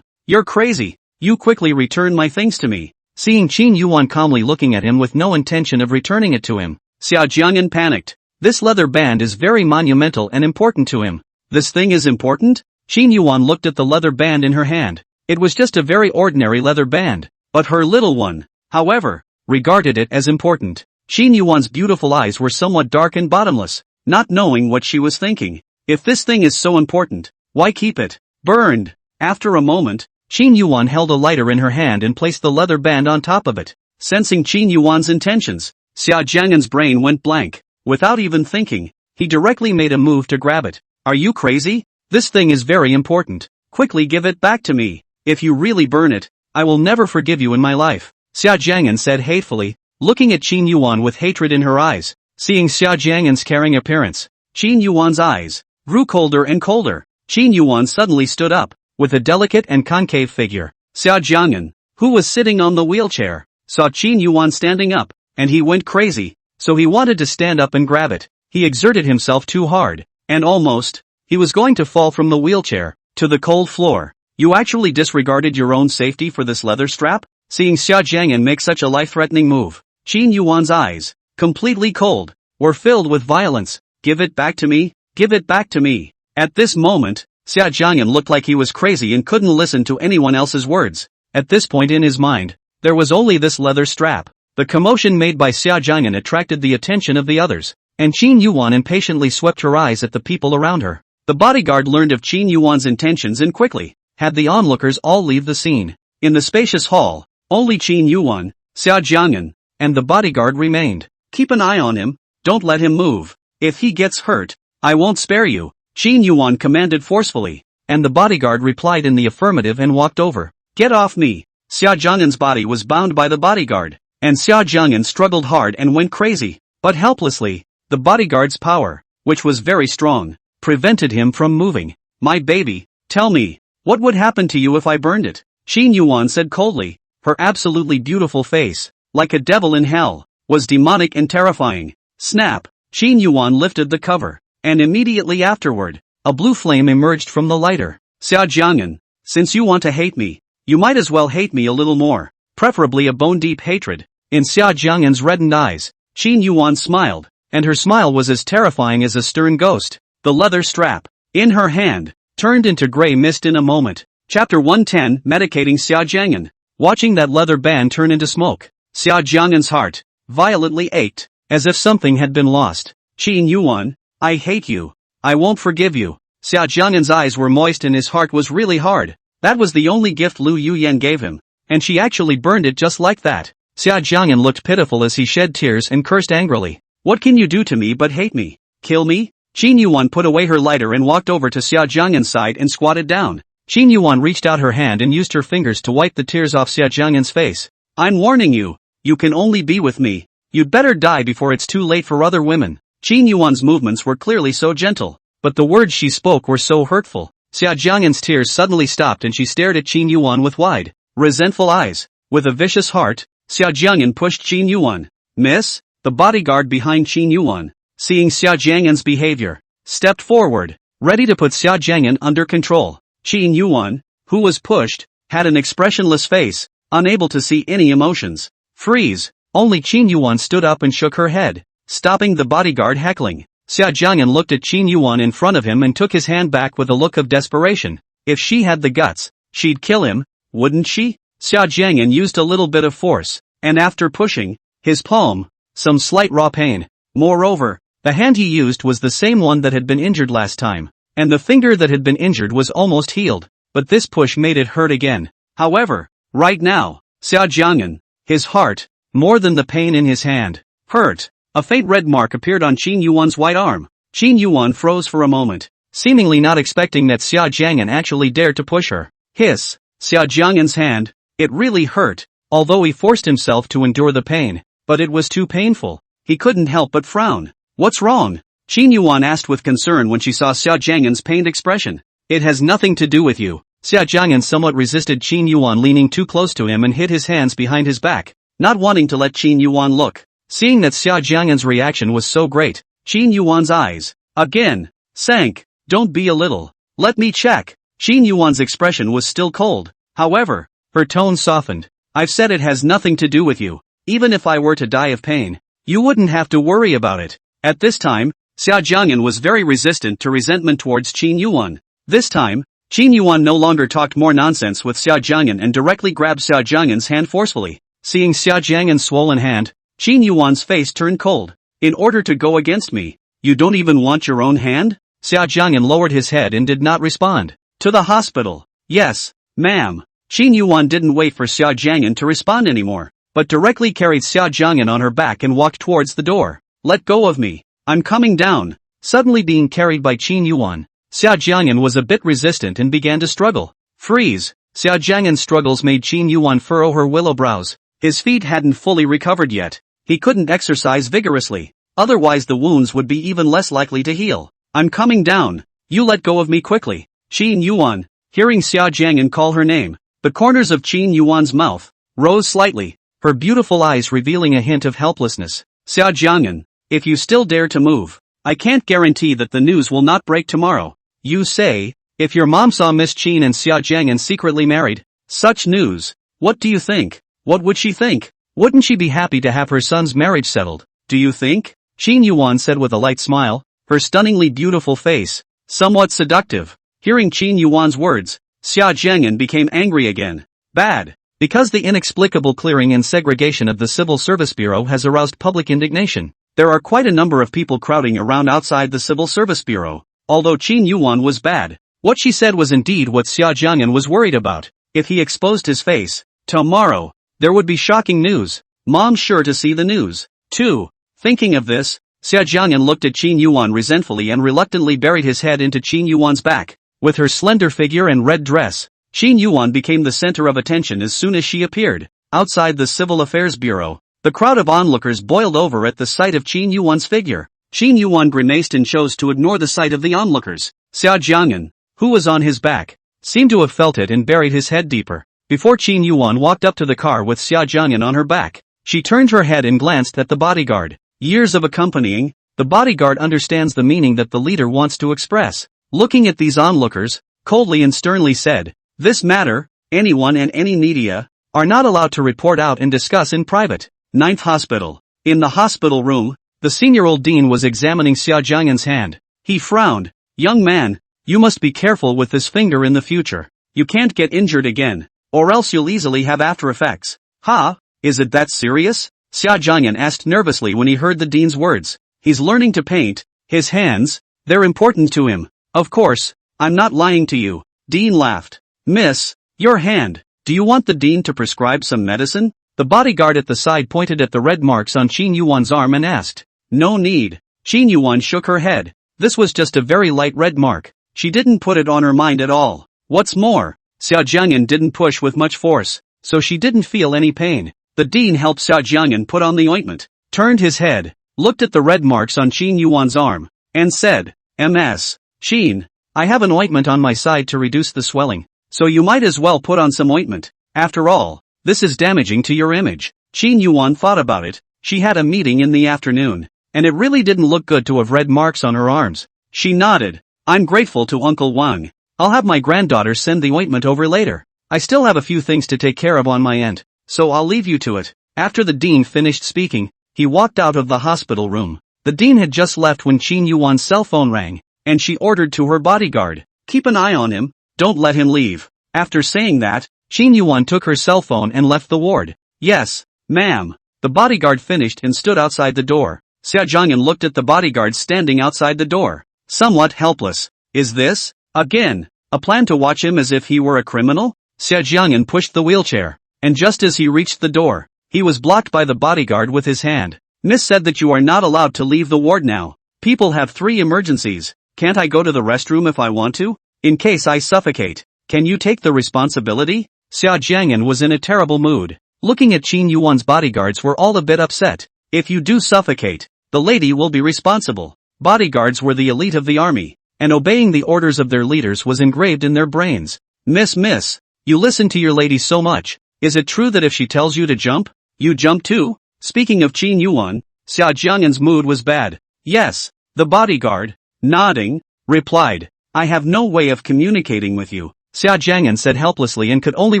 "You're crazy. You quickly return my things to me." Seeing Qin Yuan calmly looking at him with no intention of returning it to him, Xia Jiang'an panicked. This leather band is very monumental and important to him. "This thing is important?" Qin Yuan looked at the leather band in her hand. It was just a very ordinary leather band, but her little one, however, regarded it as important. Qin Yuan's beautiful eyes were somewhat dark and bottomless, not knowing what she was thinking. If this thing is so important, why keep it? Burned. After a moment, Qin Yuan held a lighter in her hand and placed the leather band on top of it. Sensing Qin Yuan's intentions, Xia Jiang'an's brain went blank. Without even thinking, he directly made a move to grab it. "Are you crazy? This thing is very important. Quickly give it back to me. If you really burn it, I will never forgive you in my life," Xia Jiang'an said hatefully, looking at Qin Yuan with hatred in her eyes. Seeing Xia Jiang'an's caring appearance, Qin Yuan's eyes grew colder and colder. Qin Yuan suddenly stood up, with a delicate and concave figure. Xia Jiang'an, who was sitting on the wheelchair, saw Qin Yuan standing up, and he went crazy, so he wanted to stand up and grab it. He exerted himself too hard, and almost, he was going to fall from the wheelchair, to the cold floor. "You actually disregarded your own safety for this leather strap?" Seeing Xia Jiang'an make such a life-threatening move, Qin Yuan's eyes, completely cold, were filled with violence. "Give it back to me, give it back to me." At this moment, Xia Jiang'an looked like he was crazy and couldn't listen to anyone else's words. At this point in his mind, there was only this leather strap. The commotion made by Xia Jiang'an attracted the attention of the others, and Qin Yuan impatiently swept her eyes at the people around her. The bodyguard learned of Qin Yuan's intentions and quickly had the onlookers all leave the scene. In the spacious hall, only Qin Yuan, Xia Jiang'an, and the bodyguard remained. "Keep an eye on him, don't let him move. If he gets hurt, I won't spare you," Qin Yuan commanded forcefully, and the bodyguard replied in the affirmative and walked over. "Get off me." Xia Jiang'an's body was bound by the bodyguard, and Xia Jiang'an struggled hard and went crazy, but helplessly. The bodyguard's power, which was very strong, prevented him from moving. "My baby, tell me, what would happen to you if I burned it?" Qin Yuan said coldly. Her absolutely beautiful face, like a devil in hell, was demonic and terrifying. Snap! Qin Yuan lifted the cover, and immediately afterward, a blue flame emerged from the lighter. "Xia Jiang'an, since you want to hate me, you might as well hate me a little more, preferably a bone-deep hatred." In Xia Jiang'an's reddened eyes, Qin Yuan smiled, and her smile was as terrifying as a stern ghost. The leather strap, in her hand, turned into gray mist in a moment. Chapter 110, Medicating Xia Jiang'an. Watching that leather band turn into smoke, Xia Jiang'an's heart violently ached, as if something had been lost. "Qin Yuan, I hate you. I won't forgive you. Xia Jiang'an's eyes were moist and his heart was really hard. That was the only gift Lu Yuyan gave him. And she actually burned it just like that. Xia Jiang'an looked pitiful as he shed tears and cursed angrily. What can you do to me but hate me? Kill me? Qin Yuwan put away her lighter and walked over to Xia Jiang'an's side and squatted down. Qin Yuwan reached out her hand and used her fingers to wipe the tears off Xia Jiang'an's face. I'm warning you. You can only be with me. You'd better die before it's too late for other women. Qin Yuwan's movements were clearly so gentle, but the words she spoke were so hurtful. Xia Jiang'an's tears suddenly stopped and she stared at Qin Yuwan with wide, resentful eyes. With a vicious heart, Xia Jiang'an pushed Qin Yuwan. Miss? The bodyguard behind Qin Yuwan, seeing Xia Jiang'an's behavior, stepped forward, ready to put Xia Jiang'an under control. Qin Yuwan, who was pushed, had an expressionless face, unable to see any emotions. Freeze! Only Qin Yuwan stood up and shook her head, stopping the bodyguard heckling. Xia Jiang'an looked at Qin Yuwan in front of him and took his hand back with a look of desperation. If she had the guts, she'd kill him, wouldn't she? Xia Jiang'an used a little bit of force, and after pushing his palm, some slight raw pain. Moreover, the hand he used was the same one that had been injured last time, and the finger that had been injured was almost healed, but this push made it hurt again. However, right now, Xia Jiang'an, his heart, more than the pain in his hand, hurt. A faint red mark appeared on Qin Yuwan's white arm. Qin Yuwan froze for a moment, seemingly not expecting that Xia Jiang'an actually dared to push her. Hiss! Xia Jiang'an's hand, it really hurt, although he forced himself to endure the pain, but it was too painful. He couldn't help but frown. What's wrong? Qin Yuwan asked with concern when she saw Xia Jiang'an's pained expression. It has nothing to do with you. Xia Jiang'an somewhat resisted Qin Yuwan leaning too close to him and hid his hands behind his back, not wanting to let Qin Yuwan look. Seeing that Xia Jiang'an's reaction was so great, Qin Yuwan's eyes, again, sank. Don't be a little. Let me check. Qin Yuwan's expression was still cold. However, her tone softened. I've said it has nothing to do with you. Even if I were to die of pain, you wouldn't have to worry about it. At this time, Xia Jiang'an was very resistant to resentment towards Qin Yuwan. This time, Qin Yuwan no longer talked more nonsense with Xia Jiang'an and directly grabbed Xia Jiang'an's hand forcefully. Seeing Xia Jiang'an's swollen hand, Qin Yuwan's face turned cold. In order to go against me, you don't even want your own hand? Xia Jiang'an lowered his head and did not respond. To the hospital. Yes, ma'am. Qin Yuwan didn't wait for Xia Jiang'an to respond anymore, but directly carried Xia Jiang'an on her back and walked towards the door. Let go of me. I'm coming down. Suddenly being carried by Qin Yuwan, Xia Jiang'an was a bit resistant and began to struggle. Freeze! Xia Jiang'an's struggles made Qin Yuwan furrow her willow brows. His feet hadn't fully recovered yet. He couldn't exercise vigorously, otherwise the wounds would be even less likely to heal. I'm coming down. You let go of me quickly. Qin Yuwan, hearing Xia Jiang'an call her name, the corners of Qin Yuwan's mouth rose slightly, her beautiful eyes revealing a hint of helplessness. Xia Jiang'an, if you still dare to move, I can't guarantee that the news will not break tomorrow. You say, if your mom saw Miss Qin and Xia Jiang'an secretly married, such news, what do you think? What would she think? Wouldn't she be happy to have her son's marriage settled? Do you think? Qin Yuwan said with a light smile, her stunningly beautiful face, somewhat seductive. Hearing Qin Yuwan's words, Xia Jiang'an became angry again. Bad. Because the inexplicable clearing and segregation of the Civil Service Bureau has aroused public indignation. There are quite a number of people crowding around outside the Civil Service Bureau. Although Qin Yuwan was bad, what she said was indeed what Xia Jiang'an was worried about. If he exposed his face, tomorrow, there would be shocking news. Mom's sure to see the news, too. Thinking of this, Xia Jiang'an looked at Qin Yuwan resentfully and reluctantly buried his head into Qin Yuwan's back. With her slender figure and red dress, Qin Yuwan became the center of attention as soon as she appeared. Outside the Civil Affairs Bureau, the crowd of onlookers boiled over at the sight of Qin Yuwan's figure. Qin Yuwan grimaced and chose to ignore the sight of the onlookers. Xia Jiang'an, who was on his back, seemed to have felt it and buried his head deeper. Before Qin Yuwan walked up to the car with Xia Jiang'an on her back, she turned her head and glanced at the bodyguard. Years of accompanying, the bodyguard understands the meaning that the leader wants to express. Looking at these onlookers, coldly and sternly said, "This matter, anyone and any media, are not allowed to report out and discuss in private." 9th Hospital. In the hospital room, the senior old dean was examining Xia Jiang'an's hand. He frowned. "Young man, you must be careful with this finger in the future. You can't get injured again, or else you'll easily have after effects." "Huh? Is it that serious?" Xia Jiang'an asked nervously when he heard the dean's words. "He's learning to paint. His hands, They're important to him. Of course, I'm not lying to you. Dean laughed. Miss, your hand. Do you want the dean to prescribe some medicine? The bodyguard at the side pointed at the red marks on Qin Yuan's arm and asked. No need. Qin Yuan shook her head. This was just a very light red mark. She didn't put it on her mind at all. What's more, Xia Jiang'an didn't push with much force, so she didn't feel any pain. The dean helped Xia Jiang'an put on the ointment, turned his head, looked at the red marks on Qin Yuan's arm, and said, Ms. Qin, I have an ointment on my side to reduce the swelling, so you might as well put on some ointment. After all, this is damaging to your image. Qin Yuan thought about it. She had a meeting in the afternoon, and it really didn't look good to have red marks on her arms. She nodded. I'm grateful to Uncle Wang. I'll have my granddaughter send the ointment over later. I still have a few things to take care of on my end, so I'll leave you to it. After the dean finished speaking, he walked out of the hospital room. The dean had just left when Qin Yuan's cell phone rang, and she ordered to her bodyguard, keep an eye on him, don't let him leave. After saying that, Qin Yuan took her cell phone and left the ward. Yes, ma'am. The bodyguard finished and stood outside the door. Xia Jiang'an looked at the bodyguard standing outside the door, somewhat helpless. Is this, again, a plan to watch him as if he were a criminal? Xia Jiang'an pushed the wheelchair, and just as he reached the door, he was blocked by the bodyguard with his hand. Miss said that you are not allowed to leave the ward now. People have 3 emergencies. Can't I go to the restroom if I want to? In case I suffocate, can you take the responsibility? Xia Jiang'an was in a terrible mood. Looking at Qin Yuan's bodyguards were all a bit upset. If you do suffocate, the lady will be responsible. Bodyguards were the elite of the army, and obeying the orders of their leaders was engraved in their brains. Miss, you listen to your lady so much. Is it true that if she tells you to jump, you jump too? Speaking of Qin Yuan, Xia Jiang'an's mood was bad. Yes, the bodyguard, nodding, replied. I have no way of communicating with you. Xia Jiang'an said helplessly and could only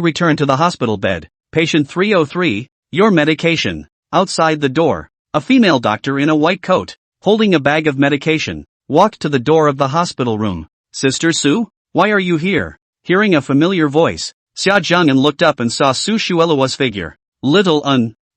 return to the hospital bed. Patient 303, your medication. Outside the door, a female doctor in a white coat, holding a bag of medication, walked to the door of the hospital room. Sister Su, why are you here? Hearing a familiar voice, Xia Jiang'an looked up and saw Su Xuelua's figure. Little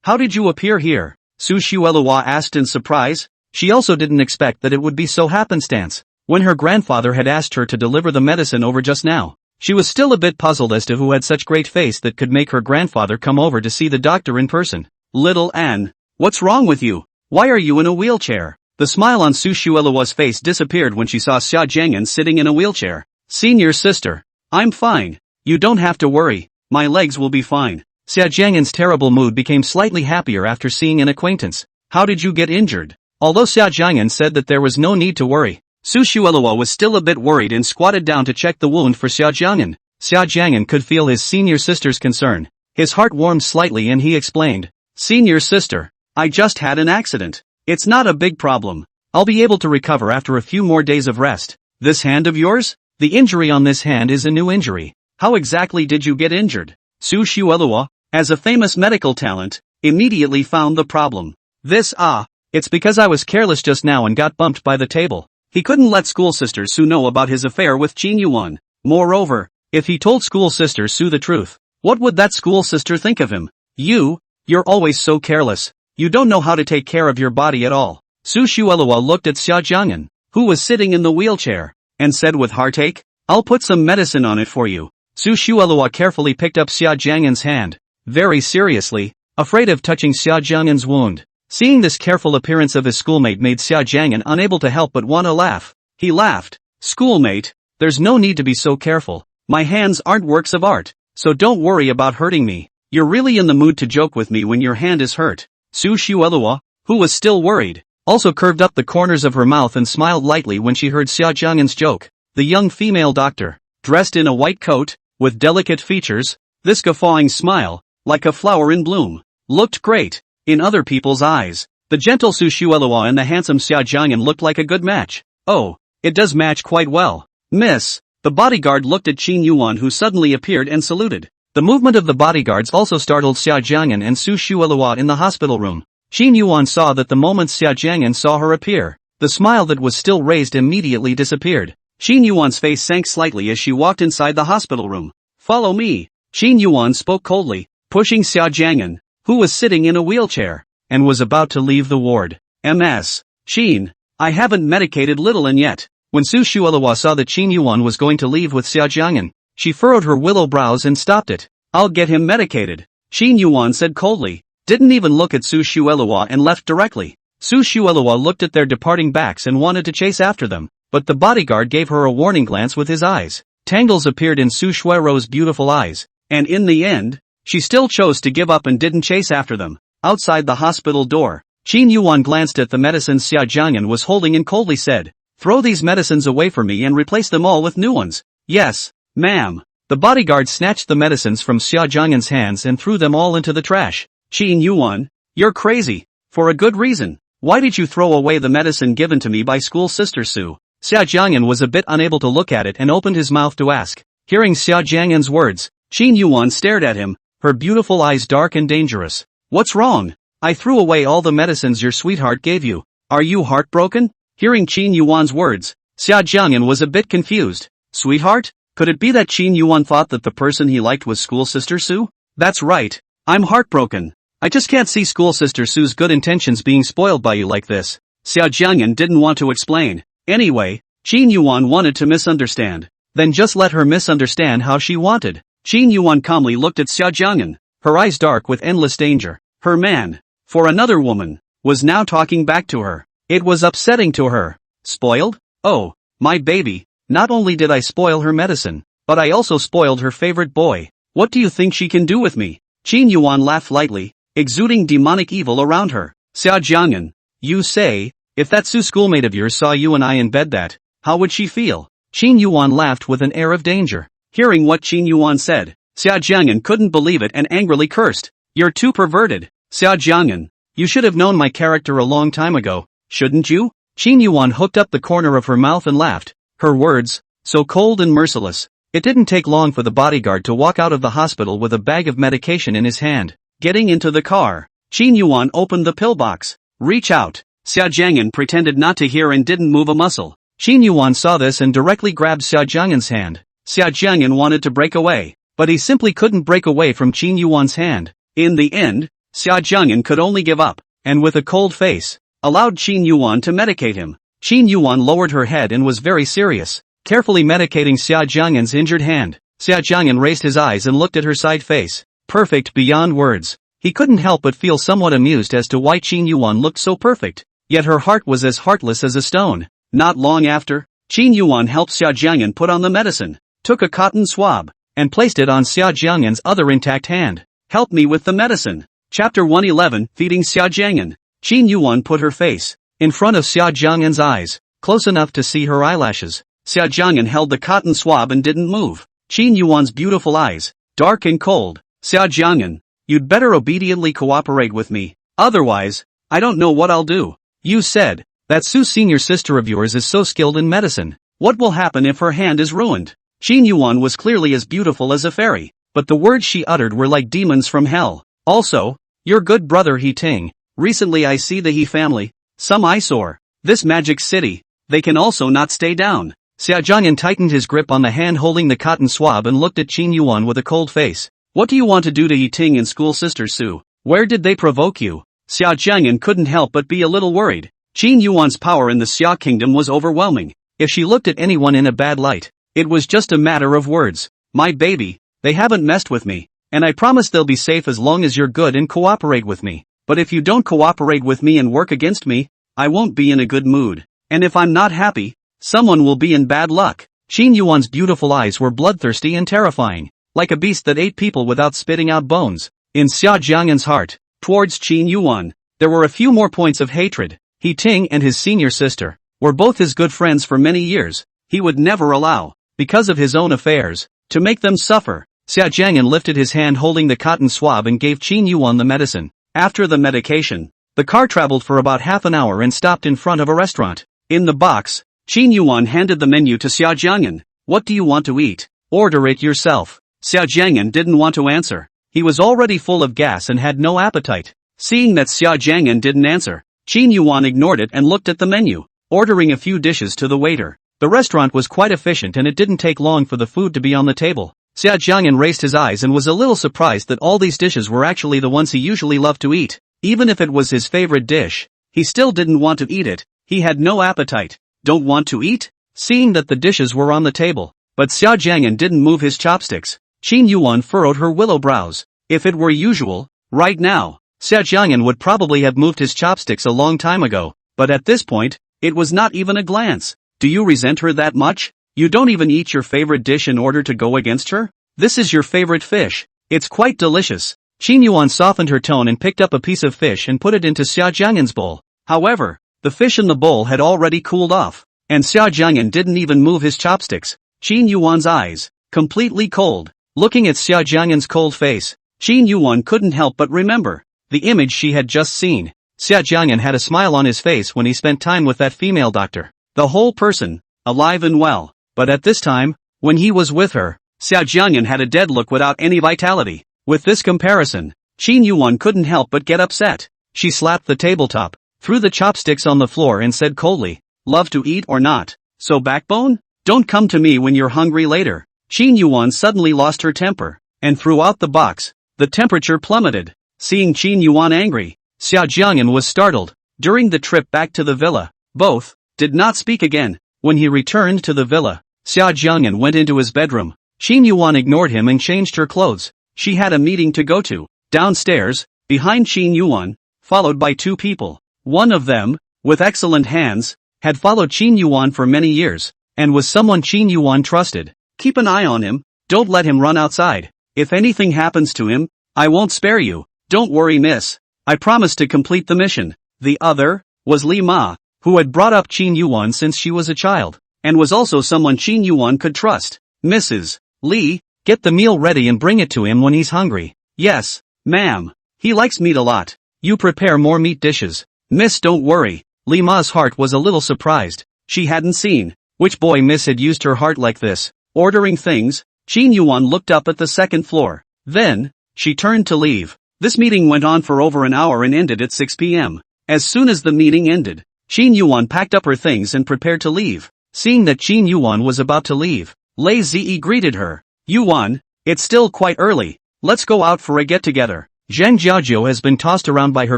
how did you appear here? Su Xuelua asked in surprise. She also didn't expect that it would be so happenstance. When her grandfather had asked her to deliver the medicine over just now, she was still a bit puzzled as to who had such great face that could make her grandfather come over to see the doctor in person. Little Anne, what's wrong with you? Why are you in a wheelchair? The smile on Su Xuelua's face disappeared when she saw Xia Jiang'an sitting in a wheelchair. Senior sister, I'm fine. You don't have to worry, my legs will be fine. Xia Jiang'an's terrible mood became slightly happier after seeing an acquaintance. How did you get injured? Although Xia Jiang'an said that there was no need to worry, Su Xuelua was still a bit worried and squatted down to check the wound for Xia Jiang'an. Xia Jiang'an could feel his senior sister's concern. His heart warmed slightly and he explained. Senior sister, I just had an accident. It's not a big problem. I'll be able to recover after a few more days of rest. This hand of yours? The injury on this hand is a new injury. How exactly did you get injured? Su Xuelua, as a famous medical talent, immediately found the problem. It's because I was careless just now and got bumped by the table. He couldn't let school sister Su know about his affair with Qin Yuwan. Moreover, if he told school sister Su the truth, what would that school sister think of him? You're always so careless. You don't know how to take care of your body at all. Su Xuelua looked at Xia Jiang'an, who was sitting in the wheelchair, and said with heartache, I'll put some medicine on it for you. Su Xuelua carefully picked up Xia Jiang'an's hand, very seriously, afraid of touching Xia Jiang'an's wound. Seeing this careful appearance of his schoolmate made Xia Jiang'an unable to help but want to laugh. He laughed. Schoolmate, there's no need to be so careful. My hands aren't works of art, so don't worry about hurting me. You're really in the mood to joke with me when your hand is hurt. Su Xuelua, who was still worried, also curved up the corners of her mouth and smiled lightly when she heard Xia Jiang'an's joke. The young female doctor, dressed in a white coat, with delicate features, this guffawing smile, like a flower in bloom, looked great. In other people's eyes, the gentle Su Xuelua and the handsome Xia Jiang'an looked like a good match. Oh, it does match quite well. Miss, the bodyguard looked at Qin Yuwan who suddenly appeared and saluted. The movement of the bodyguards also startled Xia Jiang'an and Su Xuelua in the hospital room. Qin Yuwan saw that the moment Xia Jiang'an saw her appear, the smile that was still raised immediately disappeared. Qin Yuwan's face sank slightly as she walked inside the hospital room. Follow me. Qin Yuwan spoke coldly, pushing Xia Jiang'an, who was sitting in a wheelchair, and was about to leave the ward. Ms. Qin, I haven't medicated little An yet. When Su Shuelua saw that Qin Yuwan was going to leave with Xia Jiang'an, she furrowed her willow brows and stopped it. "I'll get him medicated," Qin Yuwan said coldly, didn't even look at Su Shuelua and left directly. Su Shuelua looked at their departing backs and wanted to chase after them, but the bodyguard gave her a warning glance with his eyes. Tangles appeared in Su Shuelua's beautiful eyes, and in the end, she still chose to give up and didn't chase after them. Outside the hospital door, Qin Yuwan glanced at the medicines Xia Jiang'an was holding and coldly said, "Throw these medicines away for me and replace them all with new ones." "Yes, ma'am." The bodyguard snatched the medicines from Xia Jiang'an's hands and threw them all into the trash. "Qin Yuwan, you're crazy. For a good reason. Why did you throw away the medicine given to me by school sister Su?" Xia Jiang'an was a bit unable to look at it and opened his mouth to ask. Hearing Xia Jiang'an's words, Qin Yuwan stared at him, her beautiful eyes dark and dangerous. "What's wrong? I threw away all the medicines your sweetheart gave you. Are you heartbroken?" Hearing Qin Yuwan's words, Xia Jiang'an was a bit confused. Sweetheart? Could it be that Qin Yuwan thought that the person he liked was school sister Su? "That's right. I'm heartbroken. I just can't see school sister Su's good intentions being spoiled by you like this." Xia Jiang'an didn't want to explain. Anyway, Qin Yuwan wanted to misunderstand. Then just let her misunderstand how she wanted. Qin Yuwan calmly looked at Xia Jiang'an, her eyes dark with endless danger. Her man, for another woman, was now talking back to her. It was upsetting to her. Spoiled? Oh, my baby, not only did I spoil her medicine, but I also spoiled her favorite boy. What do you think she can do with me? Qin Yuwan laughed lightly, exuding demonic evil around her. Xia Jiang'an, you say, if that Su schoolmate of yours saw you and I in bed how would she feel? Qin Yuwan laughed with an air of danger. Hearing what Qin Yuwan said, Xia Jiang'an couldn't believe it and angrily cursed. "You're too perverted. Xia Jiang'an, you should have known my character a long time ago, shouldn't you?" Qin Yuwan hooked up the corner of her mouth and laughed, her words, so cold and merciless. It didn't take long for the bodyguard to walk out of the hospital with a bag of medication in his hand. Getting into the car, Qin Yuwan opened the pillbox. "Reach out." Xia Jiang'an pretended not to hear and didn't move a muscle. Qin Yuwan saw this and directly grabbed Xia Jiang'an's hand. Xia Jiang'an wanted to break away, but he simply couldn't break away from Qin Yuwan's hand. In the end, Xia Jiang'an could only give up, and with a cold face, allowed Qin Yuwan to medicate him. Qin Yuwan lowered her head and was very serious, carefully medicating Xia Jiang'an's injured hand. Xia Jiang'an raised his eyes and looked at her side face, perfect beyond words. He couldn't help but feel somewhat amused as to why Qin Yuwan looked so perfect, yet her heart was as heartless as a stone. Not long after, Qin Yuwan helped Xia Jiang'an put on the medicine, took a cotton swab, and placed it on Xia Jiang'an's other intact hand. "Help me with the medicine." Chapter 111, Feeding Xia Jiang'an. Qin Yuwan put her face in front of Xia Jiang'an's eyes, close enough to see her eyelashes. Xia Jiang'an held the cotton swab and didn't move. Qin Yuwan's beautiful eyes, dark and cold. "Xia Jiang'an, you'd better obediently cooperate with me. Otherwise, I don't know what I'll do. You said that Su senior sister of yours is so skilled in medicine. What will happen if her hand is ruined?" Qin Yuwan was clearly as beautiful as a fairy, but the words she uttered were like demons from hell. "Also, your good brother He Ting. Recently I see the He family. Some eyesore. This magic city. They can also not stay down." Xia Jiang'an tightened his grip on the hand holding the cotton swab and looked at Qin Yuwan with a cold face. "What do you want to do to He Ting and school sister Su? Where did they provoke you?" Xia Jiang'an couldn't help but be a little worried. Qin Yuwan's power in the Xia kingdom was overwhelming. If she looked at anyone in a bad light, it was just a matter of words. "My baby, they haven't messed with me, and I promise they'll be safe as long as you're good and cooperate with me. But if you don't cooperate with me and work against me, I won't be in a good mood. And if I'm not happy, someone will be in bad luck." Qin Yuwan's beautiful eyes were bloodthirsty and terrifying, like a beast that ate people without spitting out bones. In Xia Jiang'an's heart, towards Qin Yuwan, there were a few more points of hatred. He Ting and his senior sister were both his good friends for many years. He would never allow, because of his own affairs, to make them suffer. Xia Jiang'an lifted his hand holding the cotton swab and gave Qin Yuwan the medicine. After the medication, the car traveled for about half an hour and stopped in front of a restaurant. In the box, Qin Yuwan handed the menu to Xia Jiang'an. "What do you want to eat? Order it yourself." Xia Jiang'an didn't want to answer. He was already full of gas and had no appetite. Seeing that Xia Jiang'an didn't answer, Qin Yuwan ignored it and looked at the menu, ordering a few dishes to the waiter. The restaurant was quite efficient and it didn't take long for the food to be on the table. Xia Jiang'an raised his eyes and was a little surprised that all these dishes were actually the ones he usually loved to eat. Even if it was his favorite dish, he still didn't want to eat it. He had no appetite. "Don't want to eat? seeing that the dishes were on the table, but Xia Jiang'an didn't move his chopsticks. Qin Yuwan furrowed her willow brows. If it were usual, right now, Xia Jiang'an would probably have moved his chopsticks a long time ago, but at this point, it was not even a glance. Do you resent her that much? You don't even eat your favorite dish in order to go against her? This is your favorite fish. It's quite delicious. Qin Yuwan softened her tone and picked up a piece of fish and put it into Xia Jiang'an's bowl. However, the fish in the bowl had already cooled off, and Xia Jiang'an didn't even move his chopsticks. Qin Yuwan's eyes, completely cold, looking at Xia Jiang'an's cold face, Qin Yuwan couldn't help but remember the image she had just seen. Xia Jiang'an had a smile on his face when he spent time with that female doctor. The whole person, alive and well, but at this time, when he was with her, Xia Jiang'an had a dead look without any vitality. With this comparison, Qin Yuwan couldn't help but get upset. She slapped the tabletop, threw the chopsticks on the floor and said coldly, "Love to eat or not? So backbone? Don't come to me when you're hungry later." Qin Yuwan suddenly lost her temper, and threw out the box. The temperature plummeted. Seeing Qin Yuwan angry, Xia Jiang'an was startled. During the trip back to the villa, both did not speak again. When he returned to the villa, Xia Jiang'an went into his bedroom. Qin Yuwan ignored him and changed her clothes. She had a meeting to go to. Downstairs, behind Qin Yuwan, followed by two people. One of them, with excellent hands, had followed Qin Yuwan for many years, and was someone Qin Yuwan trusted. Keep an eye on him, don't let him run outside. If anything happens to him, I won't spare you. Don't worry, miss. I promise to complete the mission. The other was Li Ma, who had brought up Qin Yuwan since she was a child, and was also someone Qin Yuwan could trust. Mrs. Li, get the meal ready and bring it to him when he's hungry. Yes, ma'am. He likes meat a lot. You prepare more meat dishes. Miss, don't worry. Li Ma's heart was a little surprised. She hadn't seen which boy miss had used her heart like this. Ordering things, Qin Yuwan looked up at the second floor. Then, she turned to leave. This meeting went on for over an hour and ended at 6 p.m. As soon as the meeting ended, Qin Yuwan packed up her things and prepared to leave. Seeing that Qin Yuwan was about to leave, Lei Ziyi greeted her. Yuwan, it's still quite early. Let's go out for a get-together. Zheng Jiajiu has been tossed around by her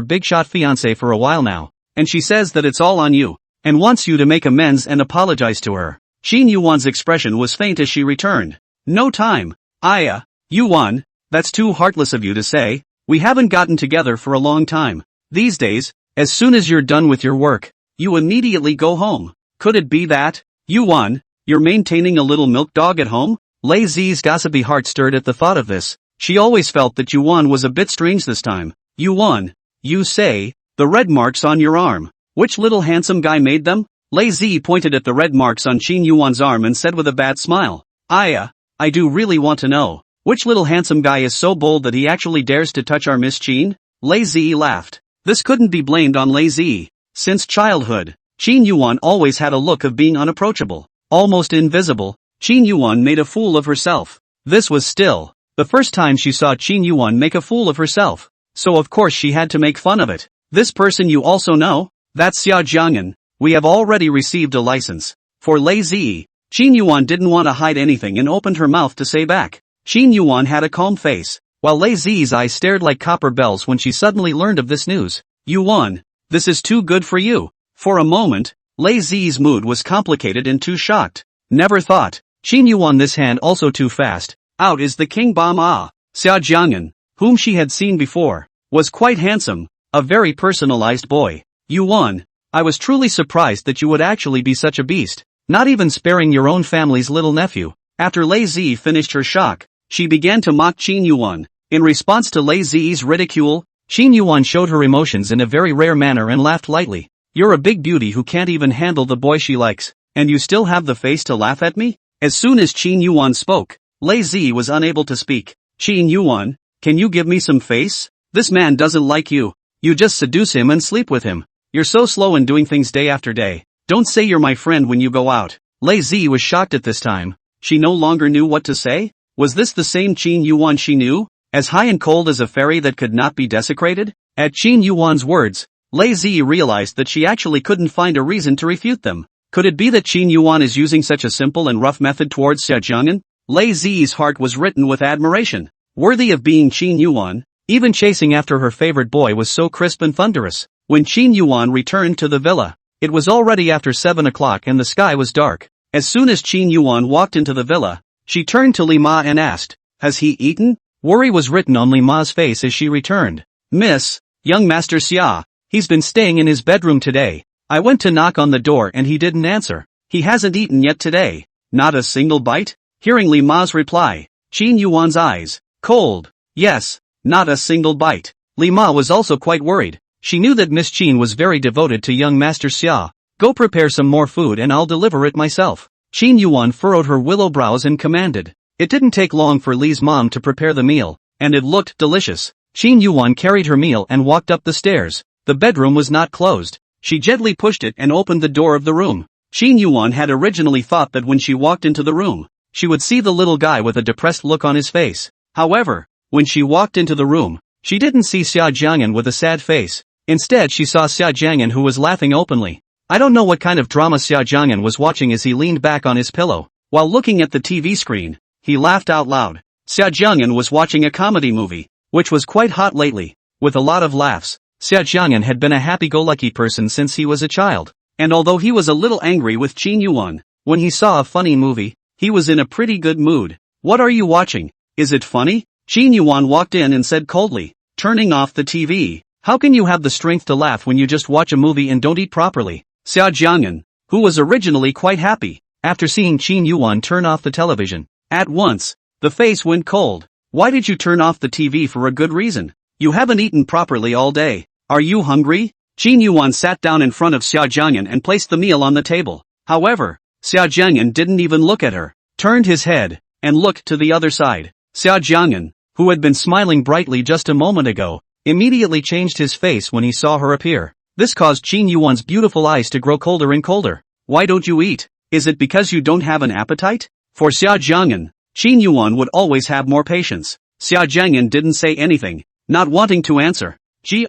big-shot fiancé for a while now, and she says that it's all on you, and wants you to make amends and apologize to her. Qin Yuwan's expression was faint as she returned. No time. Yuwan, that's too heartless of you to say. We haven't gotten together for a long time. These days, as soon as you're done with your work, you immediately go home. Could it be that, Yuwan, you're maintaining a little milk dog at home? Lei Zi's gossipy heart stirred at the thought of this. She always felt that Yuwan was a bit strange this time. Yuwan, you say, the red marks on your arm. Which little handsome guy made them? Lei Zi pointed at the red marks on Qin Yuwan's arm and said with a bad smile. I do really want to know. Which little handsome guy is so bold that he actually dares to touch our Miss Qin? Lei Zi laughed. This couldn't be blamed on Lei Zi. Since childhood, Qin Yuwan always had a look of being unapproachable, almost invisible. Qin Yuwan made a fool of herself. This was still the first time she saw Qin Yuwan make a fool of herself, so of course she had to make fun of it. This person you also know? That's Xia Jiang'an. We have already received a license. For Lei Zi, Qin Yuwan didn't want to hide anything and opened her mouth to say back. Qin Yuwan had a calm face, while Lei Zi's eyes stared like copper bells when she suddenly learned of this news. Yuwan, this is too good for you. For a moment, Lei Zi's mood was complicated and too shocked. Never thought. Qin Yuwan this hand also too fast. Out is the king bomb. Xia Jiang'an, whom she had seen before, was quite handsome, a very personalized boy. Yuwan, I was truly surprised that you would actually be such a beast, not even sparing your own family's little nephew. After Lei Zi finished her shock, she began to mock Qin Yuwan. In response to Lei Zi's ridicule, Qin Yuwan showed her emotions in a very rare manner and laughed lightly. You're a big beauty who can't even handle the boy she likes, and you still have the face to laugh at me? As soon as Qin Yuwan spoke, Lei Zi was unable to speak. Qin Yuwan, can you give me some face? This man doesn't like you. You just seduce him and sleep with him. You're so slow in doing things day after day. Don't say you're my friend when you go out. Lei Zi was shocked at this time. She no longer knew what to say. Was this the same Qin Yuwan she knew? As high and cold as a fairy that could not be desecrated? At Qin Yuwan's words, Lei Zi realized that she actually couldn't find a reason to refute them. Could it be that Qin Yuwan is using such a simple and rough method towards Xia Jiang'an? Lei Zi's heart was written with admiration. Worthy of being Qin Yuwan, even chasing after her favorite boy was so crisp and thunderous. When Qin Yuwan returned to the villa, it was already after 7 o'clock and the sky was dark. As soon as Qin Yuwan walked into the villa, she turned to Li Ma and asked, "Has he eaten?" Worry was written on Li Ma's face as she returned. "Miss, young Master Xia, he's been staying in his bedroom today. I went to knock on the door and he didn't answer. He hasn't eaten yet today." "Not a single bite?" Hearing Li Ma's reply, Qin Yuan's eyes cold. "Yes, not a single bite." Li Ma was also quite worried. She knew that Miss Qin was very devoted to young Master Xia. "Go prepare some more food and I'll deliver it myself." Qin Yuwan furrowed her willow brows and commanded. It didn't take long for Li's mom to prepare the meal, and it looked delicious. Qin Yuwan carried her meal and walked up the stairs. The bedroom was not closed. She gently pushed it and opened the door of the room. Qin Yuwan had originally thought that when she walked into the room, she would see the little guy with a depressed look on his face. However, when she walked into the room, she didn't see Xia Jiang'an with a sad face. Instead she saw Xia Jiang'an who was laughing openly. I don't know what kind of drama Xia Jiang'an was watching as he leaned back on his pillow. While looking at the TV screen, he laughed out loud. Xia Jiang'an was watching a comedy movie, which was quite hot lately, with a lot of laughs. Xia Jiang'an had been a happy-go-lucky person since he was a child, and although he was a little angry with Qin Yuwan, when he saw a funny movie, he was in a pretty good mood. "What are you watching? Is it funny?" Qin Yuwan walked in and said coldly, turning off the TV. "How can you have the strength to laugh when you just watch a movie and don't eat properly?" Xia Jiang'an, who was originally quite happy, after seeing Qin Yuwan turn off the television, at once, the face went cold. "Why did you turn off the TV for a good reason? You haven't eaten properly all day. Are you hungry?" Qin Yuwan sat down in front of Xia Jiang'an and placed the meal on the table. However, Xia Jiang'an didn't even look at her, turned his head, and looked to the other side. Xia Jiang'an, who had been smiling brightly just a moment ago, immediately changed his face when he saw her appear. This caused Qin Yuwan's beautiful eyes to grow colder and colder. "Why don't you eat? Is it because you don't have an appetite?" For Xia Jiang'an, Qin Yuwan would always have more patience. Xia Jiang'an didn't say anything, not wanting to answer. Just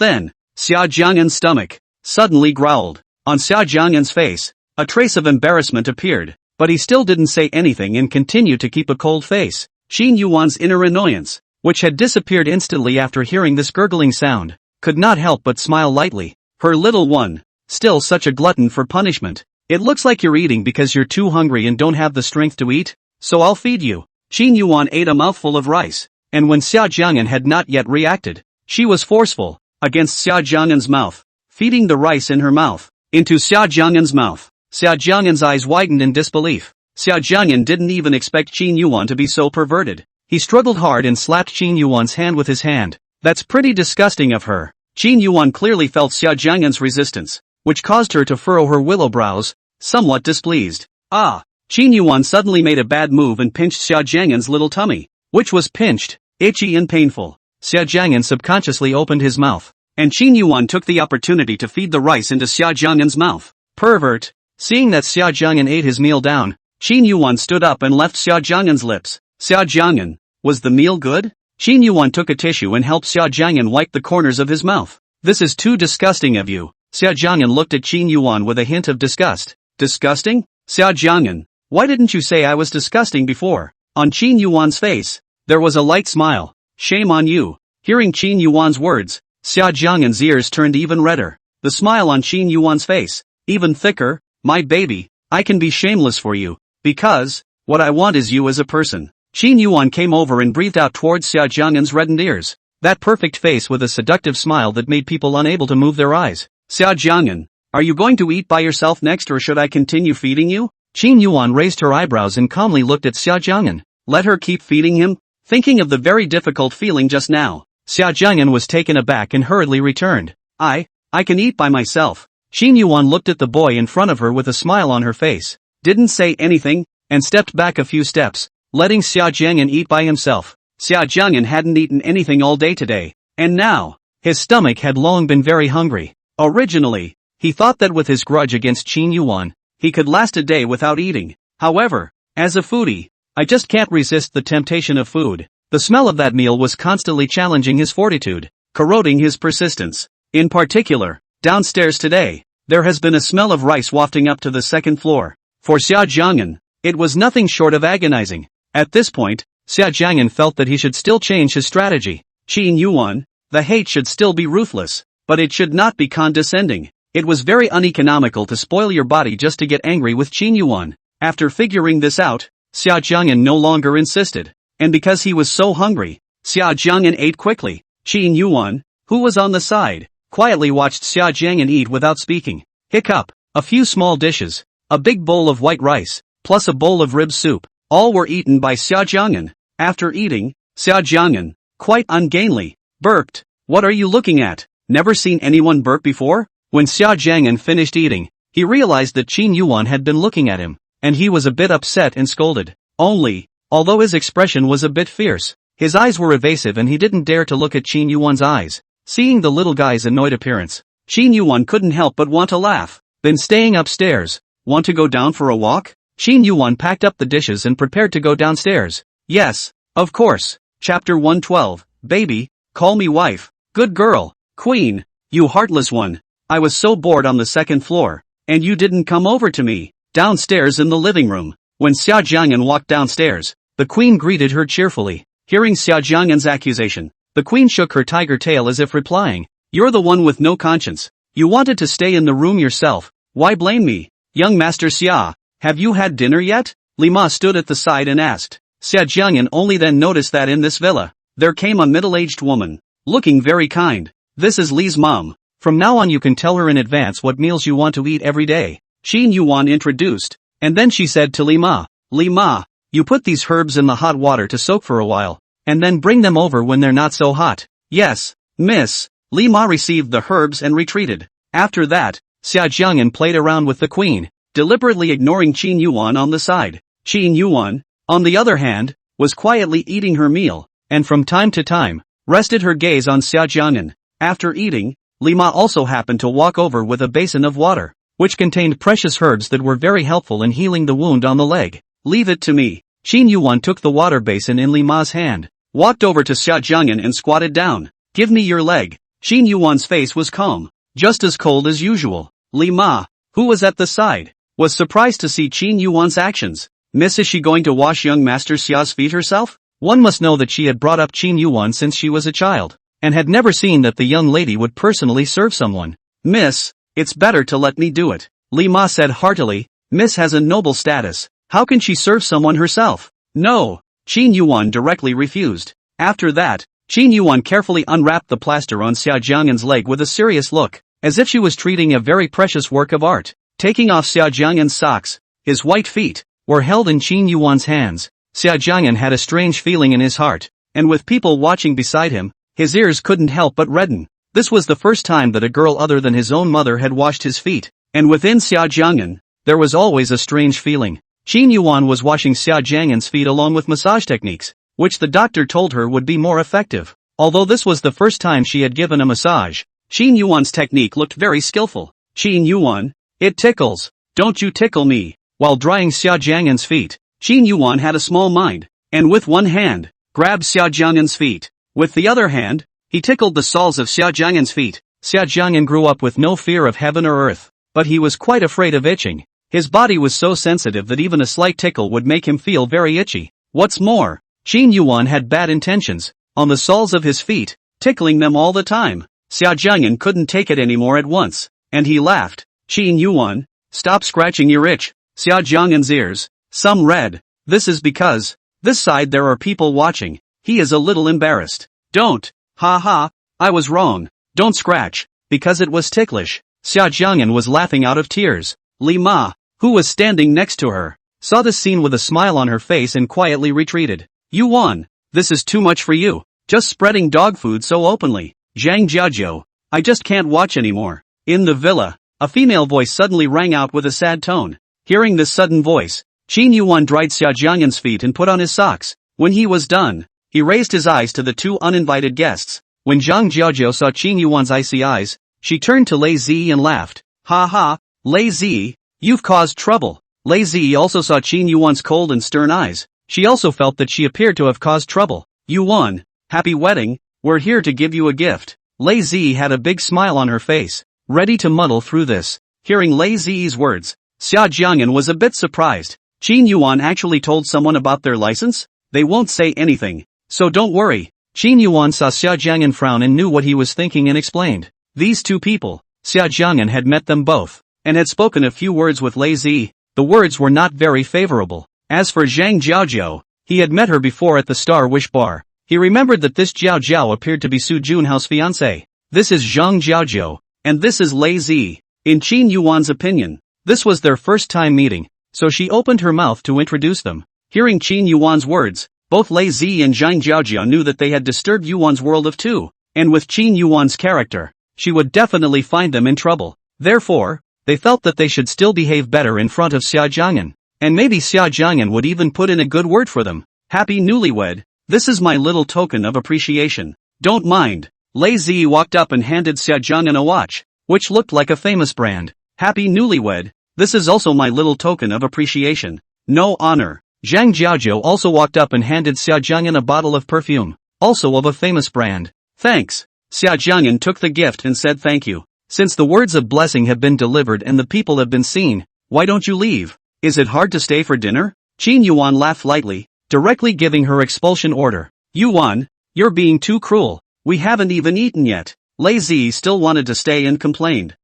then, Xia Jiang'an's stomach suddenly growled. On Xia Jiang'an's face, a trace of embarrassment appeared, but he still didn't say anything and continued to keep a cold face. Qin Yuwan's inner annoyance, which had disappeared instantly after hearing this gurgling sound, could not help but smile lightly. Her little one, still such a glutton for punishment. "It looks like you're eating because you're too hungry and don't have the strength to eat, so I'll feed you." Qin Yuwan ate a mouthful of rice, and when Xia Jiang'an had not yet reacted, she was forceful, against Xia Jiang'an's mouth, feeding the rice in her mouth, into Xia Jiang'an's mouth. Xia Jiang'an's eyes widened in disbelief. Xia Jiang'an didn't even expect Qin Yuwan to be so perverted. He struggled hard and slapped Qin Yuwan's hand with his hand. "That's pretty disgusting of her." Qin Yuwan clearly felt Xia Jiang'an's resistance, which caused her to furrow her willow brows, somewhat displeased. "Ah!" Qin Yuwan suddenly made a bad move and pinched Xia Jiang'an's little tummy, which was pinched, itchy and painful. Xia Jiang'an subconsciously opened his mouth, and Qin Yuwan took the opportunity to feed the rice into Xia Jiang'an's mouth. "Pervert!" Seeing that Xia Jiang'an ate his meal down, Qin Yuwan stood up and left Xia Jiang'an's lips. "Xia Jiang'an, was the meal good?" Qin Yuwan took a tissue and helped Xia Jiang'an wipe the corners of his mouth. "This is too disgusting of you." Xia Jiang'an looked at Qin Yuwan with a hint of disgust. "Disgusting? Xia Jiang'an, why didn't you say I was disgusting before?" On Qin Yuwan's face, there was a light smile. "Shame on you." Hearing Qin Yuwan's words, Xia Jiang'an's ears turned even redder. The smile on Qin Yuwan's face, even thicker. "My baby, I can be shameless for you, because, what I want is you as a person." Qin Yuwan came over and breathed out towards Xia Jiang'an's reddened ears. That perfect face with a seductive smile that made people unable to move their eyes. "Xia Jiang'an, are you going to eat by yourself next or should I continue feeding you?" Qin Yuwan raised her eyebrows and calmly looked at Xia Jiang'an. Let her keep feeding him? Thinking of the very difficult feeling just now, Xia Jiang'an was taken aback and hurriedly returned. I can eat by myself." Qin Yuwan looked at the boy in front of her with a smile on her face, didn't say anything, and stepped back a few steps, letting Xia Jiang'an eat by himself. Xia Jiang'an hadn't eaten anything all day today, and now, his stomach had long been very hungry. Originally, he thought that with his grudge against Qin Yuwan, he could last a day without eating. However, as a foodie, I just can't resist the temptation of food. The smell of that meal was constantly challenging his fortitude, corroding his persistence. In particular, downstairs today, there has been a smell of rice wafting up to the second floor. For Xia Jiang'an, it was nothing short of agonizing. At this point, Xia Jiang'an felt that he should still change his strategy. Qin Yuwan, the hate should still be ruthless. but it should not be condescending. It was very uneconomical to spoil your body just to get angry with Qin Yuwan. After figuring this out, Xia Jiang'an no longer insisted. And because he was so hungry, Xia Jiang'an ate quickly. Qin Yuwan, who was on the side, quietly watched Xia Jiang'an eat without speaking. Hiccup. A few small dishes, a big bowl of white rice, plus a bowl of rib soup, all were eaten by Xia Jiang'an. After eating, Xia Jiang'an, quite ungainly, burped. What are you looking at? Never seen anyone burp before? When Xia Jiang'an finished eating, he realized that Qin Yuwan had been looking at him, and he was a bit upset and scolded. Although his expression was a bit fierce, his eyes were evasive and he didn't dare to look at Qin Yuwan's eyes. Seeing the little guy's annoyed appearance, Qin Yuwan couldn't help but want to laugh. Been staying upstairs, want to go down for a walk? Qin Yuwan packed up the dishes and prepared to go downstairs. Yes, of course. Chapter 112, Baby, call me wife. Good girl, Queen, you heartless one. I was so bored on the second floor, and you didn't come over to me. Downstairs in the living room. When Xia Jiang'an walked downstairs, the queen greeted her cheerfully. Hearing Xia Jiang'an's accusation, the queen shook her tiger tail as if replying, "You're the one with no conscience. You wanted to stay in the room yourself. Why blame me? Young Master Xia, have you had dinner yet?" Li Ma stood at the side and asked. Xia Jiang'an only then noticed that in this villa, there came a middle-aged woman, looking very kind. This is Li's mom. From now on you can tell her in advance what meals you want to eat every day. Qin Yuwan introduced, and then she said to Li Ma, you put these herbs in the hot water to soak for a while, and then bring them over when they're not so hot. Yes, miss. Li Ma received the herbs and retreated. After that, Xia Jiang'an played around with the queen, deliberately ignoring Qin Yuwan on the side. Qin Yuwan, on the other hand, was quietly eating her meal, and from time to time, rested her gaze on Xia Jiang'an. After eating, Li Ma also happened to walk over with a basin of water, which contained precious herbs that were very helpful in healing the wound on the leg. Leave it to me. Qin Yuwan took the water basin in Li Ma's hand, walked over to Xia Jiang'an and squatted down. Give me your leg. Qin Yuwan's face was calm, just as cold as usual. Li Ma, who was at the side, was surprised to see Qin Yuwan's actions. Miss, is she going to wash young Master Xia's feet herself? One must know that she had brought up Qin Yuwan since she was a child, and had never seen that the young lady would personally serve someone. Miss, it's better to let me do it. Li Ma said heartily. Miss has a noble status. How can she serve someone herself? No. Qin Yuwan directly refused. After that, Qin Yuwan carefully unwrapped the plaster on Xia Jiang'an's leg with a serious look, as if she was treating a very precious work of art. Taking off Xia Jiang'an's socks, his white feet were held in Qin Yuwan's hands. Xia Jiang'an had a strange feeling in his heart, and with people watching beside him, his ears couldn't help but redden. This was the first time that a girl other than his own mother had washed his feet, and within Xia Jiang'an, there was always a strange feeling. Qin Yuwan was washing Xia Jiang'an's feet along with massage techniques, which the doctor told her would be more effective. Although this was the first time she had given a massage, Qin Yuwan's technique looked very skillful. Qin Yuwan, it tickles. Don't you tickle me. While drying Xia Jiang'an's feet, Qin Yuwan had a small mind, and with one hand, grabbed Xia Jiang'an's feet. With the other hand, he tickled the soles of Xia Jiang'an's feet. Xia Jiang'an grew up with no fear of heaven or earth, but he was quite afraid of itching. His body was so sensitive that even a slight tickle would make him feel very itchy. What's more, Qin Yuwan had bad intentions, on the soles of his feet, tickling them all the time. Xia Jiang'an couldn't take it anymore at once, and he laughed. Qin Yuwan, stop scratching your itch. Xia Jiang'an's ears, some red. This is because, this side there are people watching. He is a little embarrassed. Don't. Ha ha, I was wrong. Don't scratch, because it was ticklish. Xia Jiang'an was laughing out of tears. Li Ma, who was standing next to her, saw this scene with a smile on her face and quietly retreated. Yuwan, this is too much for you, just spreading dog food so openly. Zhang Jiajiu, I just can't watch anymore. In the villa, a female voice suddenly rang out with a sad tone. Hearing this sudden voice, Qin Yuwan dried Xia Jiang'an's feet and put on his socks. When he was done, he raised his eyes to the two uninvited guests. When Zhang Jiajiu saw Qin Yuwan's icy eyes, she turned to Lei Zi and laughed. Ha ha, Lei Zi, you've caused trouble. Lei Zi also saw Qin Yuwan's cold and stern eyes. She also felt that she appeared to have caused trouble. Yuwan, happy wedding, we're here to give you a gift. Lei Zi had a big smile on her face, ready to muddle through this. Hearing Lei Zi's words, Xia Jiang'an was a bit surprised. Qin Yuwan actually told someone about their license? They won't say anything, so don't worry. Qin Yuwan saw Xia Jiang'an frown and knew what he was thinking and explained. These two people, Xia Jiang'an had met them both, and had spoken a few words with Lei Zi. The words were not very favorable. As for Zhang Jiaojiao, he had met her before at the Star Wish Bar. He remembered that this Jiao Jiao appeared to be Su Junhao's fiancé. This is Zhang Jiaojiao, and this is Lei Zi. In Qin Yuan's opinion, this was their first time meeting, so she opened her mouth to introduce them. Hearing Qin Yuan's words, both Lei Zi and Zhang Jiaojiao knew that they had disturbed Yuan's world of two, and with Qin Yuan's character, she would definitely find them in trouble. Therefore, they felt that they should still behave better in front of Xia Jiang'an, and maybe Xia Jiang'an would even put in a good word for them. Happy newlywed, this is my little token of appreciation. Don't mind. Lei Zi walked up and handed Xia Jiang'an a watch, which looked like a famous brand. Happy newlywed, this is also my little token of appreciation. No honor. Zhang Jiaojiao also walked up and handed Xia Jiang'an a bottle of perfume, also of a famous brand. Thanks. Xia Jiang'an took the gift and said thank you. Since the words of blessing have been delivered and the people have been seen, why don't you leave? Is it hard to stay for dinner? Qin Yuan laughed lightly, directly giving her expulsion order. Yuan, you're being too cruel. We haven't even eaten yet. Lei Zi still wanted to stay and complained.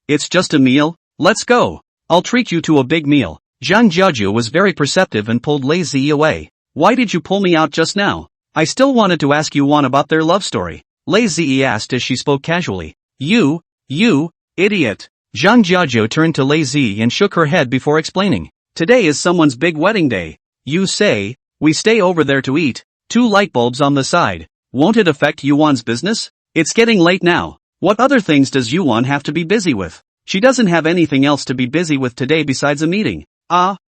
It's just a meal. Let's go. I'll treat you to a big meal. Zhang Jiaojiao was very perceptive and pulled Lei Zi away. Why did you pull me out just now? I still wanted to ask Yuan about their love story. Lei Zi asked as she spoke casually. You idiot. Zhang Jiaojiao turned to Lei Zi and shook her head before explaining. Today is someone's big wedding day. You say, we stay over there to eat. 2 light bulbs on the side. Won't it affect Yuan's business? It's getting late now. What other things does Yuan have to be busy with? She doesn't have anything else to be busy with today besides a meeting.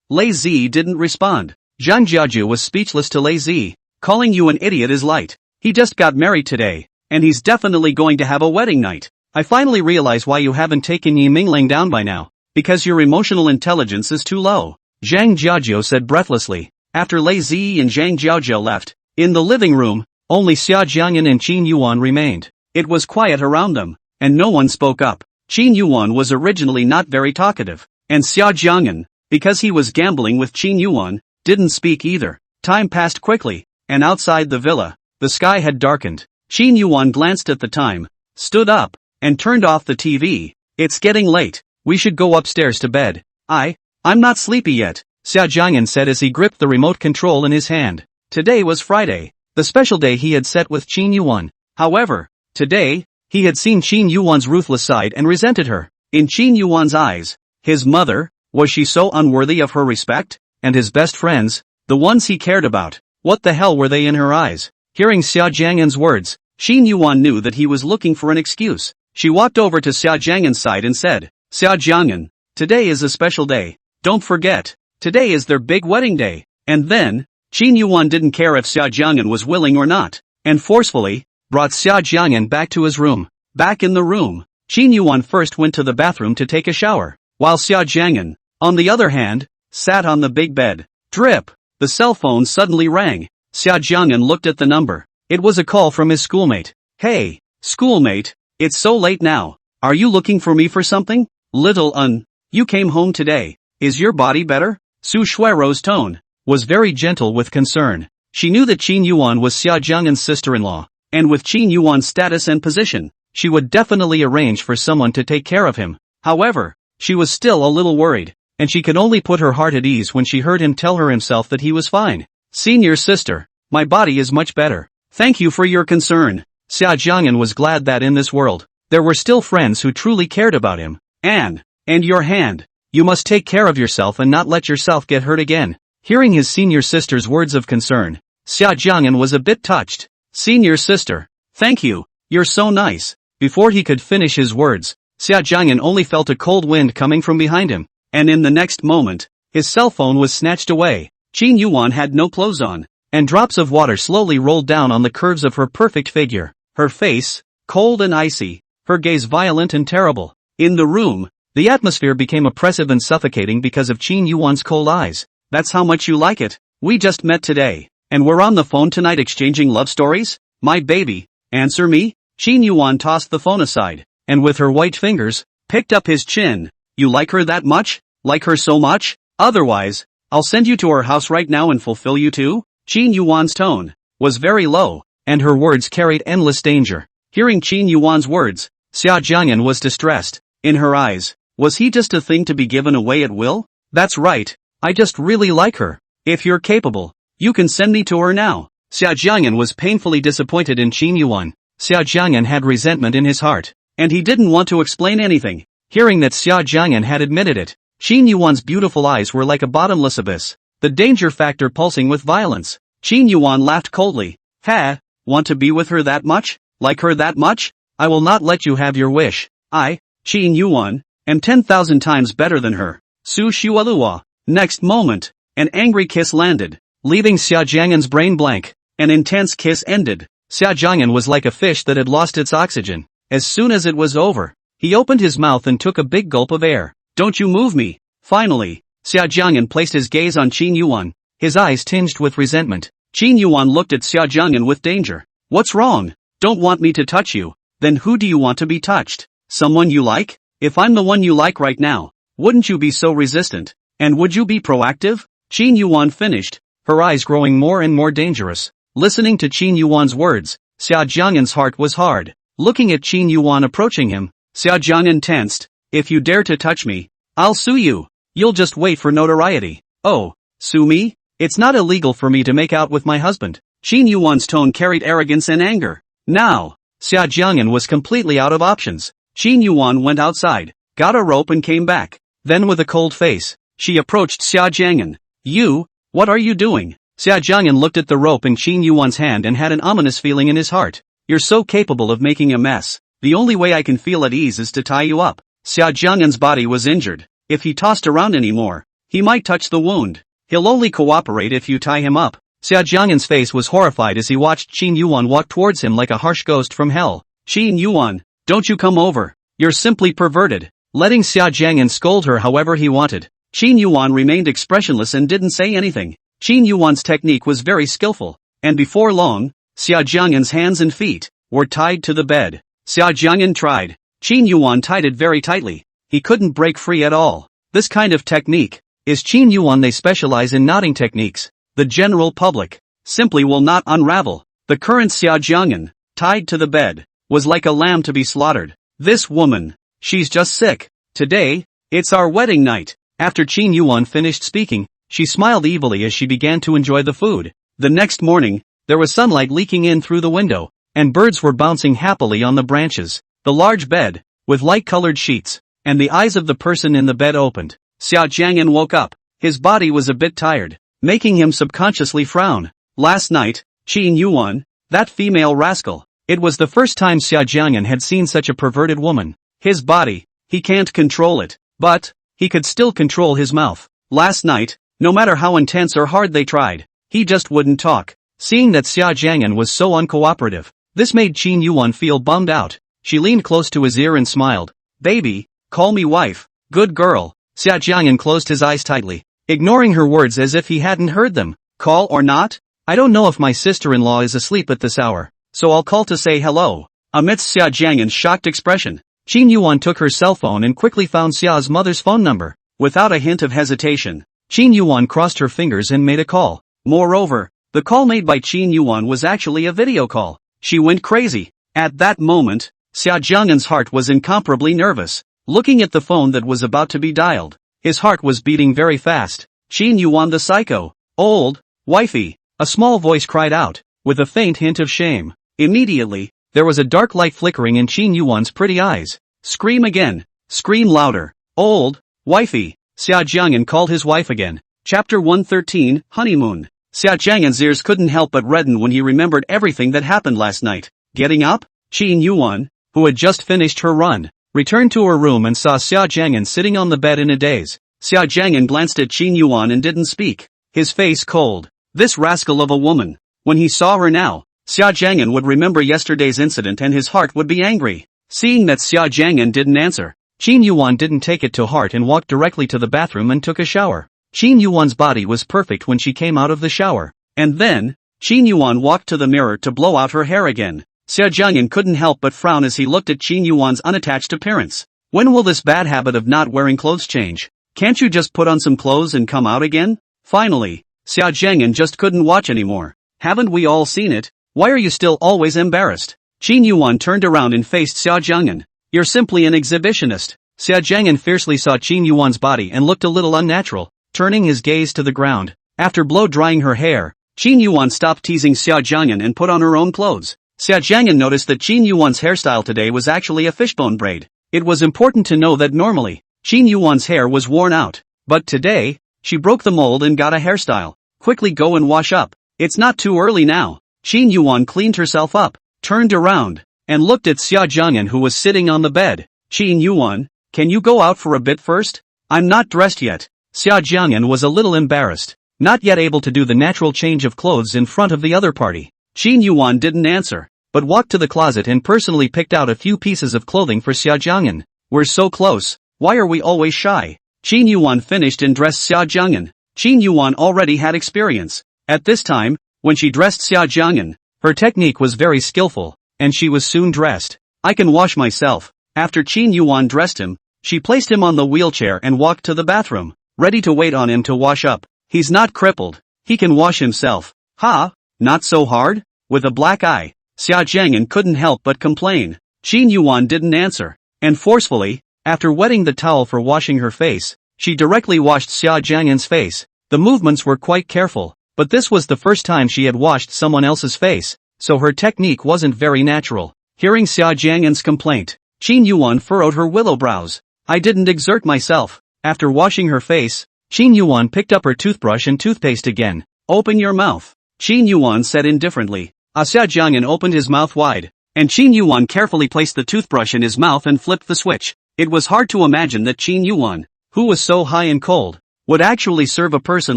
Lei Zi didn't respond. Zhang Jiaojiao was speechless to Lei Zi. Calling you an idiot is light. He just got married today, and he's definitely going to have a wedding night. I finally realize why you haven't taken Yi Mingling down by now. Because your emotional intelligence is too low. Zhang Jiaojiao said breathlessly. After Lei Zi and Zhang Jiaojiao left, in the living room, only Xia Jiang'an and Qin Yuan remained. It was quiet around them, and no one spoke up. Qin Yuan was originally not very talkative, and Xia Jiang'an, because he was gambling with Qin Yuan, didn't speak either. Time passed quickly, and outside the villa, the sky had darkened. Qin Yuan glanced at the time, stood up, and turned off the TV. It's getting late. We should go upstairs to bed. I'm not sleepy yet, Xia Jiang'an said as he gripped the remote control in his hand. Today was Friday, the special day he had set with Qin Yuan. However, today, he had seen Qin Yuan's ruthless side and resented her. In Qin Yuan's eyes, his mother, was she so unworthy of her respect? And his best friends, the ones he cared about, what the hell were they in her eyes? Hearing Xia Jiang'an's words, Qin Yuan knew that he was looking for an excuse. She walked over to Xia Jiang'an's side and said, Xia Jiang'an, today is a special day. Don't forget, today is their big wedding day. And then, Qin Yuan didn't care if Xia Jiang'an was willing or not, and forcefully brought Xia Jiang'an back to his room. Back in the room, Qin Yuan first went to the bathroom to take a shower, while Xia Jiang'an, on the other hand, sat on the big bed. Drip! The cell phone suddenly rang. Xia Jiang'an looked at the number. It was a call from his schoolmate. Hey, schoolmate, it's so late now. Are you looking for me for something? You came home today. Is your body better? Su Shuirou's tone was very gentle with concern. She knew that Qin Yuan was Xia Jiang'an's sister-in-law, and with Qin Yuan's status and position, she would definitely arrange for someone to take care of him. However, she was still a little worried, and she could only put her heart at ease when she heard him tell her himself that he was fine. Senior sister, my body is much better. Thank you for your concern. Xia Jiang'an was glad that in this world, there were still friends who truly cared about him. And your hand. You must take care of yourself and not let yourself get hurt again. Hearing his senior sister's words of concern, Xia Jiang'an was a bit touched. Senior sister, thank you, you're so nice. Before he could finish his words, Xia Jiang'an only felt a cold wind coming from behind him, and in the next moment, his cell phone was snatched away. Qin Yuan had no clothes on, and drops of water slowly rolled down on the curves of her perfect figure. Her face, cold and icy, her gaze violent and terrible. In the room, the atmosphere became oppressive and suffocating because of Qin Yuan's cold eyes. That's how much you like it? We just met today, and we're on the phone tonight exchanging love stories? My baby, answer me? Qin Yuan tossed the phone aside, and with her white fingers, picked up his chin. You like her that much? Like her so much? Otherwise, I'll send you to her house right now and fulfill you too? Qin Yuan's tone was very low, and her words carried endless danger. Hearing Qin Yuan's words, Xia Jiang'an was distressed. In her eyes, was he just a thing to be given away at will? That's right, I just really like her. If you're capable, you can send me to her now. Xia Jiang'an was painfully disappointed in Qin Yuwan. Xia Jiang'an had resentment in his heart, and he didn't want to explain anything. Hearing that Xia Jiang'an had admitted it, Qin Yuwan's beautiful eyes were like a bottomless abyss, the danger factor pulsing with violence. Qin Yuwan laughed coldly. Ha, want to be with her that much? Like her that much? I will not let you have your wish. I, Qin Yuwan, am 10,000 times better than her. Su Shualua. Next moment, an angry kiss landed, leaving Xia Jiang'an's brain blank. An intense kiss ended. Xia Jiang'an was like a fish that had lost its oxygen. As soon as it was over, he opened his mouth and took a big gulp of air. Don't you move me. Finally, Xia Jiang'an placed his gaze on Qin Yuwan, his eyes tinged with resentment. Qin Yuwan looked at Xia Jiang'an with danger. What's wrong? Don't want me to touch you? Then who do you want to be touched? Someone you like? If I'm the one you like right now, wouldn't you be so resistant? And would you be proactive? Qin Yuwan finished, her eyes growing more and more dangerous. Listening to Qin Yuwan's words, Xia Jiang'an's heart was hard. Looking at Qin Yuwan approaching him, Xia Jiang'an tensed. If you dare to touch me, I'll sue you. You'll just wait for notoriety. Oh, sue me? It's not illegal for me to make out with my husband. Qin Yuwan's tone carried arrogance and anger. Now, Xia Jiang'an was completely out of options. Qin Yuwan went outside, got a rope and came back. Then with a cold face, she approached Xia Jiang'an. You, what are you doing? Xia Jiang'an looked at the rope in Qin Yuwan's hand and had an ominous feeling in his heart. You're so capable of making a mess. The only way I can feel at ease is to tie you up. Xia Jiang'an's body was injured. If he tossed around anymore, he might touch the wound. He'll only cooperate if you tie him up. Xia Jiang'an's face was horrified as he watched Qin Yuwan walk towards him like a harsh ghost from hell. Qin Yuwan, don't you come over. You're simply perverted. Letting Xia Jiang'an scold her however he wanted, Qin Yuwan remained expressionless and didn't say anything. Qin Yuwan's technique was very skillful, and before long, Xia Jiang'an's hands and feet were tied to the bed. Xia Jiang'an tried. Qin Yuwan tied it very tightly. He couldn't break free at all. This kind of technique is Qin Yuwan. They specialize in knotting techniques. The general public simply will not unravel. The current Xia Jiang'an, tied to the bed, was like a lamb to be slaughtered. This woman, she's just sick. Today, it's our wedding night. After Qin Yuwan finished speaking, she smiled evilly as she began to enjoy the food. The next morning, there was sunlight leaking in through the window, and birds were bouncing happily on the branches. The large bed, with light-colored sheets, and the eyes of the person in the bed opened. Xia Jiang'an woke up. His body was a bit tired, making him subconsciously frown. Last night, Qin Yuwan, that female rascal. It was the first time Xia Jiang'an had seen such a perverted woman. His body, he can't control it, but he could still control his mouth. Last night, no matter how intense or hard they tried, he just wouldn't talk. Seeing that Xia Jiang'an was so uncooperative, this made Qin Yuwan feel bummed out. She leaned close to his ear and smiled. Baby, call me wife. Good girl. Xia Jiang'an closed his eyes tightly, ignoring her words as if he hadn't heard them. Call or not? I don't know if my sister-in-law is asleep at this hour, so I'll call to say hello. Amidst Xia Jiang'an's shocked expression, Qin Yuwan took her cell phone and quickly found Xia's mother's phone number. Without a hint of hesitation, Qin Yuwan crossed her fingers and made a call. Moreover, the call made by Qin Yuwan was actually a video call. She went crazy. At that moment, Xia Jiang'an's heart was incomparably nervous. Looking at the phone that was about to be dialed, his heart was beating very fast. Qin Yuwan the psycho. Old, wifey, a small voice cried out, with a faint hint of shame. Immediately, there was a dark light flickering in Qin Yuwan's pretty eyes. Scream again. Scream louder. Old, wifey. Xia Jiang'an called his wife again. Chapter 113, Honeymoon. Xia Jiang'an's ears couldn't help but redden when he remembered everything that happened last night. Getting up, Qin Yuwan, who had just finished her run, returned to her room and saw Xia Jiang'an sitting on the bed in a daze. Xia Jiang'an glanced at Qin Yuwan and didn't speak, his face cold. This rascal of a woman. When he saw her now, Xia Jiang'an would remember yesterday's incident and his heart would be angry. Seeing that Xia Jiang'an didn't answer, Qin Yuwan didn't take it to heart and walked directly to the bathroom and took a shower. Qin Yuwan's body was perfect when she came out of the shower. And then, Qin Yuwan walked to the mirror to blow out her hair again. Xia Jiang'an couldn't help but frown as he looked at Qin Yuwan's unattached appearance. When will this bad habit of not wearing clothes change? Can't you just put on some clothes and come out again? Finally, Xia Jiang'an just couldn't watch anymore. Haven't we all seen it? Why are you still always embarrassed? Qin Yuwan turned around and faced Xia Jiang'an. You're simply an exhibitionist. Xia Jiang'an fiercely saw Qin Yuan's body and looked a little unnatural, turning his gaze to the ground. After blow-drying her hair, Qin Yuan stopped teasing Xia Jiang'an and put on her own clothes. Xia Jiang'an noticed that Qin Yuan's hairstyle today was actually a fishbone braid. It was important to know that normally, Qin Yuan's hair was worn out. But today, she broke the mold and got a hairstyle. Quickly go and wash up. It's not too early now. Qin Yuan cleaned herself up, turned around, and looked at Xia Jiang'an who was sitting on the bed. Qin Yuan, can you go out for a bit first? I'm not dressed yet. Xia Jiang'an was a little embarrassed, not yet able to do the natural change of clothes in front of the other party. Qin Yuan didn't answer, but walked to the closet and personally picked out a few pieces of clothing for Xia Jiang'an. We're so close, why are we always shy? Qin Yuan finished and dressed Xia Jiang'an. Qin Yuan already had experience. At this time, when she dressed Xia Jiang'an, her technique was very skillful, and she was soon dressed. I can wash myself. After Qin Yuan dressed him, she placed him on the wheelchair and walked to the bathroom, ready to wait on him to wash up. He's not crippled. He can wash himself. Ha! Not so hard? With a black eye, Xia Jiang'an couldn't help but complain. Qin Yuan didn't answer, and forcefully, after wetting the towel for washing her face, she directly washed Xia Jiang'an's face. The movements were quite careful, but this was the first time she had washed someone else's face, so her technique wasn't very natural. Hearing Xia Jiang'an's complaint, Qin Yuan furrowed her willow brows. I didn't exert myself. After washing her face, Qin Yuan picked up her toothbrush and toothpaste again. Open your mouth. Qin Yuan said indifferently. Xia Jiang'an opened his mouth wide, and Qin Yuan carefully placed the toothbrush in his mouth and flipped the switch. It was hard to imagine that Qin Yuan, who was so high and cold, would actually serve a person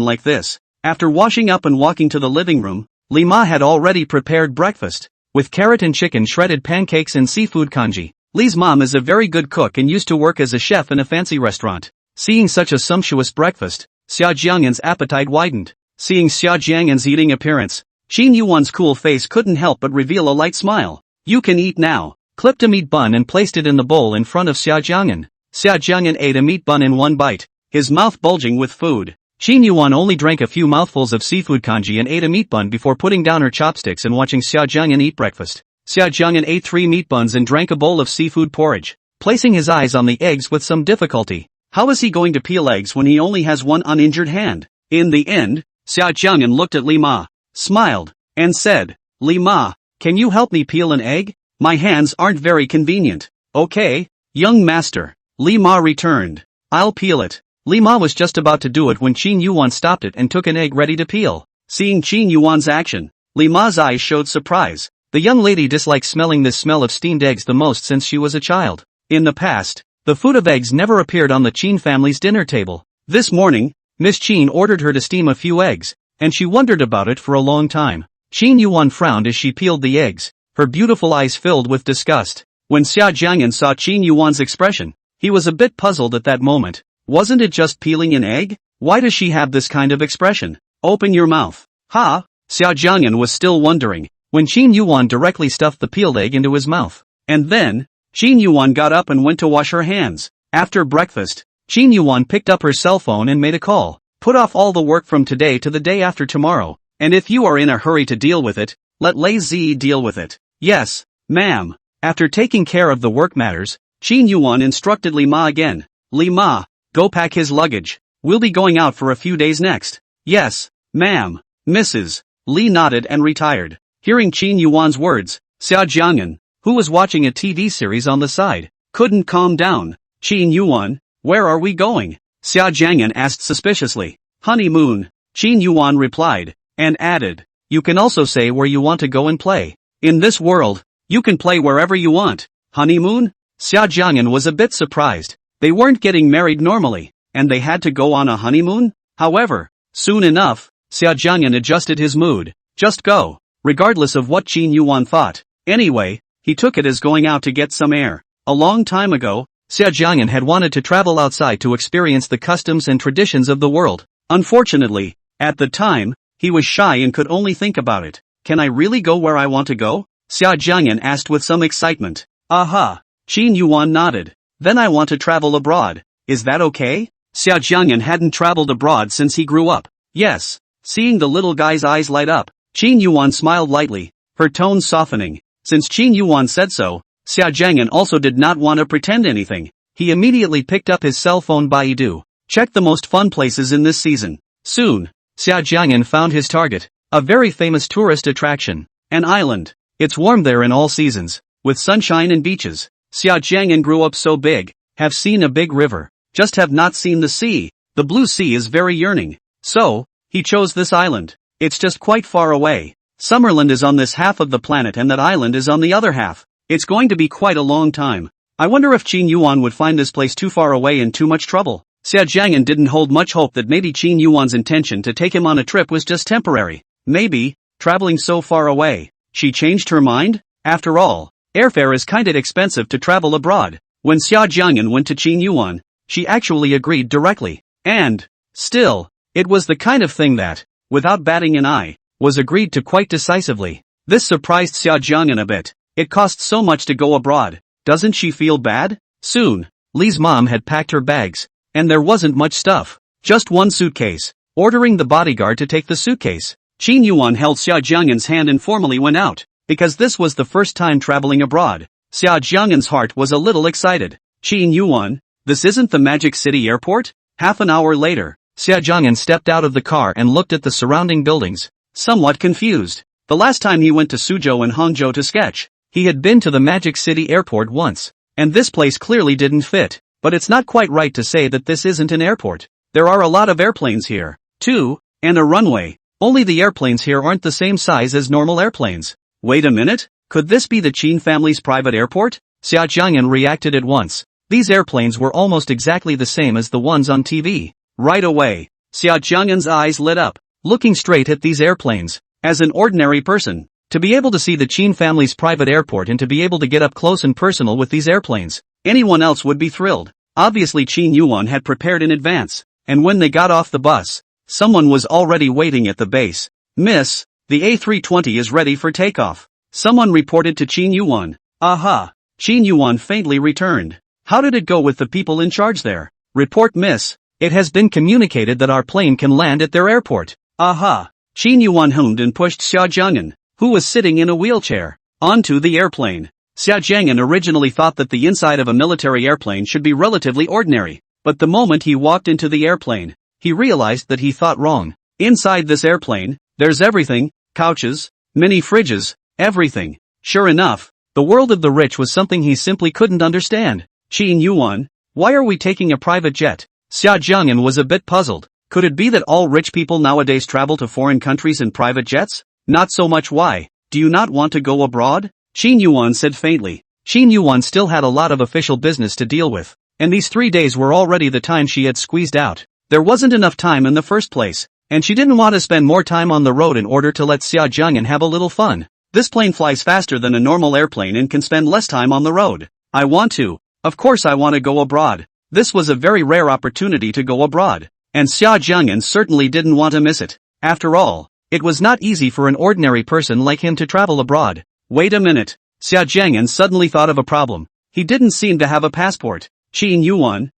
like this. After washing up and walking to the living room, Li Ma had already prepared breakfast, with carrot and chicken, shredded pancakes and seafood congee. Li's mom is a very good cook and used to work as a chef in a fancy restaurant. Seeing such a sumptuous breakfast, Xia Jiang'an's appetite widened. Seeing Xia Jiang'an's eating appearance, Qin Yuan's cool face couldn't help but reveal a light smile. You can eat now. Clipped a meat bun and placed it in the bowl in front of Xia Jiang'an. Xia Jiang'an ate a meat bun in one bite, his mouth bulging with food. Qin Yuan only drank a few mouthfuls of seafood congee and ate a meat bun before putting down her chopsticks and watching Xia Jiang'an eat breakfast. Xia Jiang'an ate 3 meat buns and drank a bowl of seafood porridge, placing his eyes on the eggs with some difficulty. How is he going to peel eggs when he only has one uninjured hand? In the end, Xia Jiang'an looked at Li Ma, smiled, and said, Li Ma, can you help me peel an egg? My hands aren't very convenient. Okay, young master. Li Ma returned. I'll peel it. Li Ma was just about to do it when Qin Yuan stopped it and took an egg ready to peel. Seeing Qin Yuan's action, Li Ma's eyes showed surprise. The young lady disliked smelling this smell of steamed eggs the most since she was a child. In the past, the food of eggs never appeared on the Qin family's dinner table. This morning, Miss Qin ordered her to steam a few eggs, and she wondered about it for a long time. Qin Yuan frowned as she peeled the eggs, her beautiful eyes filled with disgust. When Xia Jiang'an saw Qin Yuan's expression, he was a bit puzzled at that moment. Wasn't it just peeling an egg? Why does she have this kind of expression? Open your mouth. Ha! Xia Jiang'an was still wondering, when Qin Yuan directly stuffed the peeled egg into his mouth. And then, Qin Yuan got up and went to wash her hands. After breakfast, Qin Yuan picked up her cell phone and made a call. Put off all the work from today to the day after tomorrow, and if you are in a hurry to deal with it, let Lei Zi deal with it. Yes, ma'am. After taking care of the work matters, Qin Yuan instructed Li Ma again. Li Ma, go pack his luggage. We'll be going out for a few days next. Yes, ma'am. Mrs. Li nodded and retired. Hearing Qin Yuan's words, Xia Jiang'an, who was watching a TV series on the side, couldn't calm down. Qin Yuan, where are we going? Xia Jiang'an asked suspiciously. Honeymoon, Qin Yuan replied, and added, you can also say where you want to go and play. In this world, you can play wherever you want. Honeymoon? Xia Jiang'an was a bit surprised. They weren't getting married normally, and they had to go on a honeymoon? However, soon enough, Xia Jiang'an adjusted his mood. Just go, regardless of what Qin Yuan thought. Anyway, he took it as going out to get some air. A long time ago, Xia Jiang'an had wanted to travel outside to experience the customs and traditions of the world. Unfortunately, at the time, he was shy and could only think about it. Can I really go where I want to go? Xia Jiang'an asked with some excitement. Aha! Qin Yuan nodded. Then I want to travel abroad. Is that okay? Xia Jiang'an hadn't traveled abroad since he grew up. Yes. Seeing the little guy's eyes light up, Qin Yuan smiled lightly, her tone softening. Since Qin Yuan said so, Xia Jiang'an also did not want to pretend anything. He immediately picked up his cell phone Baidu, checked the most fun places in this season. Soon, Xia Jiang'an found his target, a very famous tourist attraction, an island. It's warm there in all seasons, with sunshine and beaches. Xia Jiang'an grew up so big, have seen a big river, just have not seen the sea. The blue sea is very yearning. So, he chose this island. It's just quite far away. Summerland is on this half of the planet and that island is on the other half. It's going to be quite a long time. I wonder if Qin Yuwan would find this place too far away and too much trouble. Xia Jiang'an didn't hold much hope that maybe Qin Yuwan's intention to take him on a trip was just temporary. Maybe, traveling so far away, she changed her mind? After all, airfare is kinda expensive to travel abroad. When Xia Jiang'an went to Qin Yuwan, she actually agreed directly. And, still, it was the kind of thing that, without batting an eye, was agreed to quite decisively. This surprised Xia Jiang'an a bit. It costs so much to go abroad. Doesn't she feel bad? Soon, Li's mom had packed her bags, and there wasn't much stuff. Just one suitcase. Ordering the bodyguard to take the suitcase, Qin Yuwan held Xia Jiang'an's hand and formally went out. Because this was the first time traveling abroad, Xia Jiang'an's heart was a little excited. Qin Yuwan, this isn't the Magic City airport? Half an hour later, Xia Jiang'an stepped out of the car and looked at the surrounding buildings, somewhat confused. The last time he went to Suzhou and Hangzhou to sketch, he had been to the Magic City airport once, and this place clearly didn't fit. But it's not quite right to say that this isn't an airport. There are a lot of airplanes here, too, and a runway. Only the airplanes here aren't the same size as normal airplanes. Wait a minute, could this be the Qin family's private airport? Xia Jiang'an reacted at once. These airplanes were almost exactly the same as the ones on TV. Right away, Xia Jiang'an's eyes lit up, looking straight at these airplanes. As an ordinary person, to be able to see the Qin family's private airport and to be able to get up close and personal with these airplanes, anyone else would be thrilled. Obviously Qin Yuwan had prepared in advance, and when they got off the bus, someone was already waiting at the base. Miss, the A320 is ready for takeoff. Someone reported to Qin Yuwan. Aha! Qin Yuwan faintly returned. How did it go with the people in charge there? Report, miss. It has been communicated that our plane can land at their airport. Aha! Qin Yuwan hummed and pushed Xia Jiang'an, who was sitting in a wheelchair, onto the airplane. Xia Jiang'an originally thought that the inside of a military airplane should be relatively ordinary, but the moment he walked into the airplane, he realized that he thought wrong. Inside this airplane, there's everything, couches, mini fridges, everything. Sure enough, the world of the rich was something he simply couldn't understand. Qin Yuwan, why are we taking a private jet? Xia Jiang'an was a bit puzzled. Could it be that all rich people nowadays travel to foreign countries in private jets? Not so much why. Do you not want to go abroad? Qin Yuwan said faintly. Qin Yuwan still had a lot of official business to deal with, and these 3 days were already the time she had squeezed out. There wasn't enough time in the first place, and she didn't want to spend more time on the road in order to let Xia Jiang'an have a little fun. This plane flies faster than a normal airplane and can spend less time on the road. I want to. Of course I want to go abroad. This was a very rare opportunity to go abroad, and Xia Jiang'an certainly didn't want to miss it. After all, it was not easy for an ordinary person like him to travel abroad. Wait a minute. Xia Jiang'an suddenly thought of a problem. He didn't seem to have a passport. Qin Yuwan,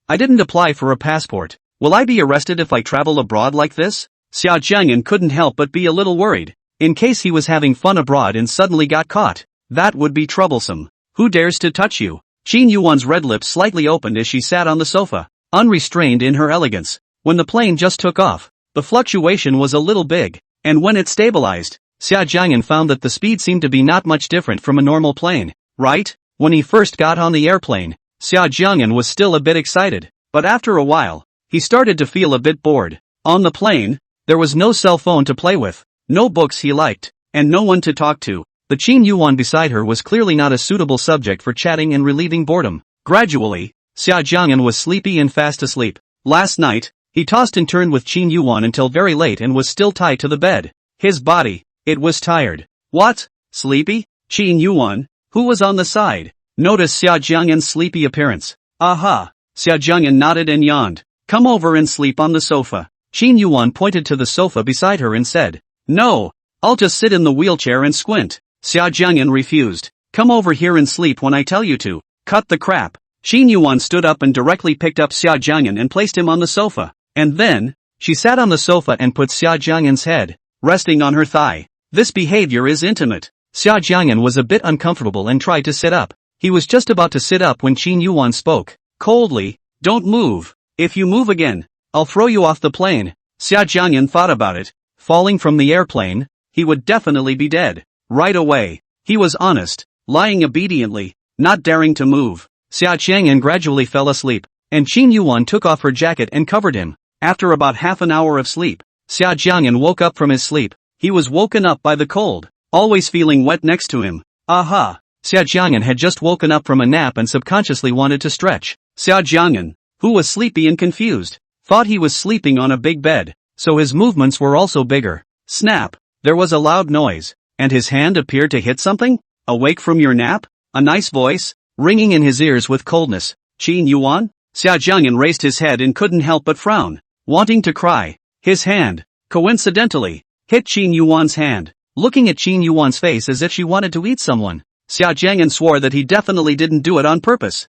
I didn't apply for a passport. Will I be arrested if I travel abroad like this? Xia Jiang'an couldn't help but be a little worried. In case he was having fun abroad and suddenly got caught, that would be troublesome. Who dares to touch you? Qin Yuwan's red lips slightly opened as she sat on the sofa, unrestrained in her elegance. When the plane just took off, the fluctuation was a little big, and when it stabilized, Xia Jiang'an found that the speed seemed to be not much different from a normal plane, right? When he first got on the airplane, Xia Jiang'an was still a bit excited, but after a while, he started to feel a bit bored. On the plane, there was no cell phone to play with, no books he liked, and no one to talk to. The Qin Yuwan beside her was clearly not a suitable subject for chatting and relieving boredom. Gradually, Xia Jiang'an was sleepy and fast asleep. Last night, he tossed and turned with Qin Yuwan until very late and was still tied to the bed. His body, it was tired. What? Sleepy? Qin Yuwan, who was on the side, noticed Xia Jiang'an's sleepy appearance. Aha! Xia Jiang'an nodded and yawned. Come over and sleep on the sofa. Qin Yuwan pointed to the sofa beside her and said, No, I'll just sit in the wheelchair and squint. Xia Jiang'an refused. Come over here and sleep when I tell you to. Cut the crap. Qin Yuwan stood up and directly picked up Xia Jiang'an and placed him on the sofa. And then, she sat on the sofa and put Xia Jiang'an's head, resting on her thigh. This behavior is intimate. Xia Jiang'an was a bit uncomfortable and tried to sit up. He was just about to sit up when Qin Yuwan spoke, coldly, "Don't move. If you move again, I'll throw you off the plane." Xia Jiang'an thought about it. Falling from the airplane, he would definitely be dead. Right away. He was honest, lying obediently, not daring to move. Xia Jiang'an gradually fell asleep, and Qin Yuwan took off her jacket and covered him. After about half an hour of sleep, Xia Jiang'an woke up from his sleep. He was woken up by the cold, always feeling wet next to him. Aha! Xia Jiang'an had just woken up from a nap and subconsciously wanted to stretch. Xia Jiang'an, who was sleepy and confused, thought he was sleeping on a big bed, so his movements were also bigger. Snap! There was a loud noise, and his hand appeared to hit something. "Awake from your nap?" A nice voice, ringing in his ears with coldness. "Qin Yuwan?" Xia Jiang'an raised his head and couldn't help but frown, wanting to cry. His hand, coincidentally, hit Qin Yuwan's hand, looking at Qin Yuwan's face as if she wanted to eat someone. Xia Jiang'an swore that he definitely didn't do it on purpose.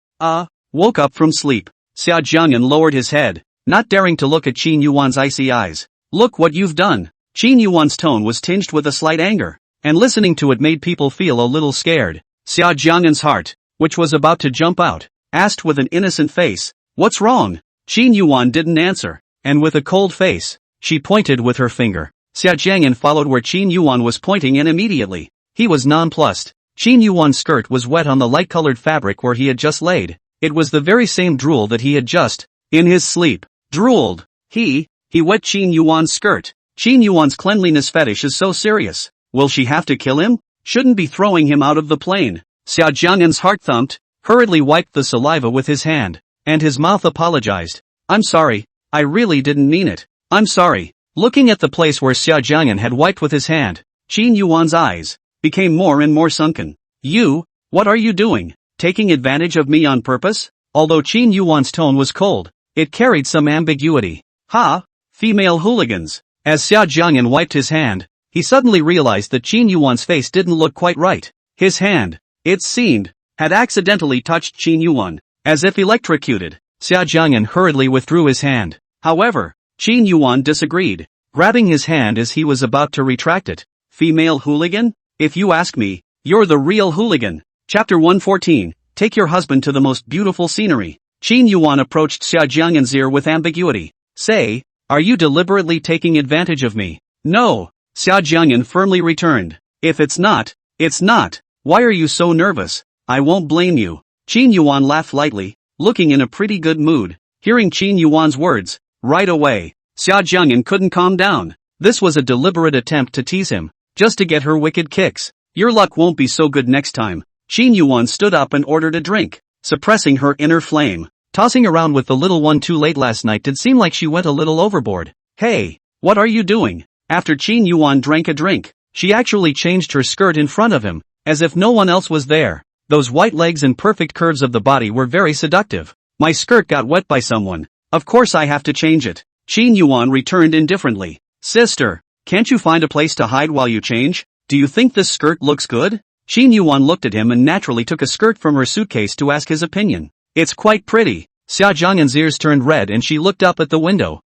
Woke up from sleep. Xia Jiang'an lowered his head, not daring to look at Qin Yuwan's icy eyes. "Look what you've done." Qin Yuwan's tone was tinged with a slight anger, and listening to it made people feel a little scared. Xia Jiang'an's heart, which was about to jump out, asked with an innocent face, "What's wrong?" Qin Yuwan didn't answer, and with a cold face, she pointed with her finger. Xia Jiang'an followed where Qin Yuwan was pointing and immediately, he was nonplussed. Qin Yuwan's skirt was wet on the light-colored fabric where he had just laid. It was the very same drool that he had just, in his sleep, drooled. He wet Qin Yuwan's skirt. Qin Yuwan's cleanliness fetish is so serious. Will she have to kill him? Shouldn't be throwing him out of the plane. Xia Jiang'an's heart thumped, hurriedly wiped the saliva with his hand, and his mouth apologized. "I'm sorry, I really didn't mean it. I'm sorry." Looking at the place where Xia Jiang'an had wiped with his hand, Qin Yuwan's eyes became more and more sunken. What are you doing? Taking advantage of me on purpose?" Although Qin Yuwan's tone was cold, it carried some ambiguity. Female hooligans. As Xia Jiang'an wiped his hand, he suddenly realized that Qin Yuwan's face didn't look quite right. His hand, it seemed, had accidentally touched Qin Yuwan, as if electrocuted. Xia Jiang'an hurriedly withdrew his hand. However, Qin Yuwan disagreed, grabbing his hand as he was about to retract it. "Female hooligan? If you ask me, you're the real hooligan." Chapter 114, Take your husband to the most beautiful scenery. Qin Yuwan approached Xia Jiang'an's ear with ambiguity. "Say, are you deliberately taking advantage of me?" "No," Xia Jiang'an firmly returned. "If it's not, it's not. Why are you so nervous? I won't blame you." Qin Yuwan laughed lightly, looking in a pretty good mood. Hearing Qin Yuwan's words, right away, Xia Jiang'an couldn't calm down. This was a deliberate attempt to tease him, just to get her wicked kicks. "Your luck won't be so good next time." Qin Yuwan stood up and ordered a drink, suppressing her inner flame. Tossing around with the little one too late last night did seem like she went a little overboard. "Hey, what are you doing?" After Qin Yuwan drank a drink, she actually changed her skirt in front of him, as if no one else was there. Those white legs and perfect curves of the body were very seductive. "My skirt got wet by someone. Of course I have to change it." Qin Yuwan returned indifferently. "Sister, can't you find a place to hide while you change? Do you think this skirt looks good?" Qin Yuwan looked at him and naturally took a skirt from her suitcase to ask his opinion. "It's quite pretty." Xia Jiang'an's ears turned red and she looked up at the window.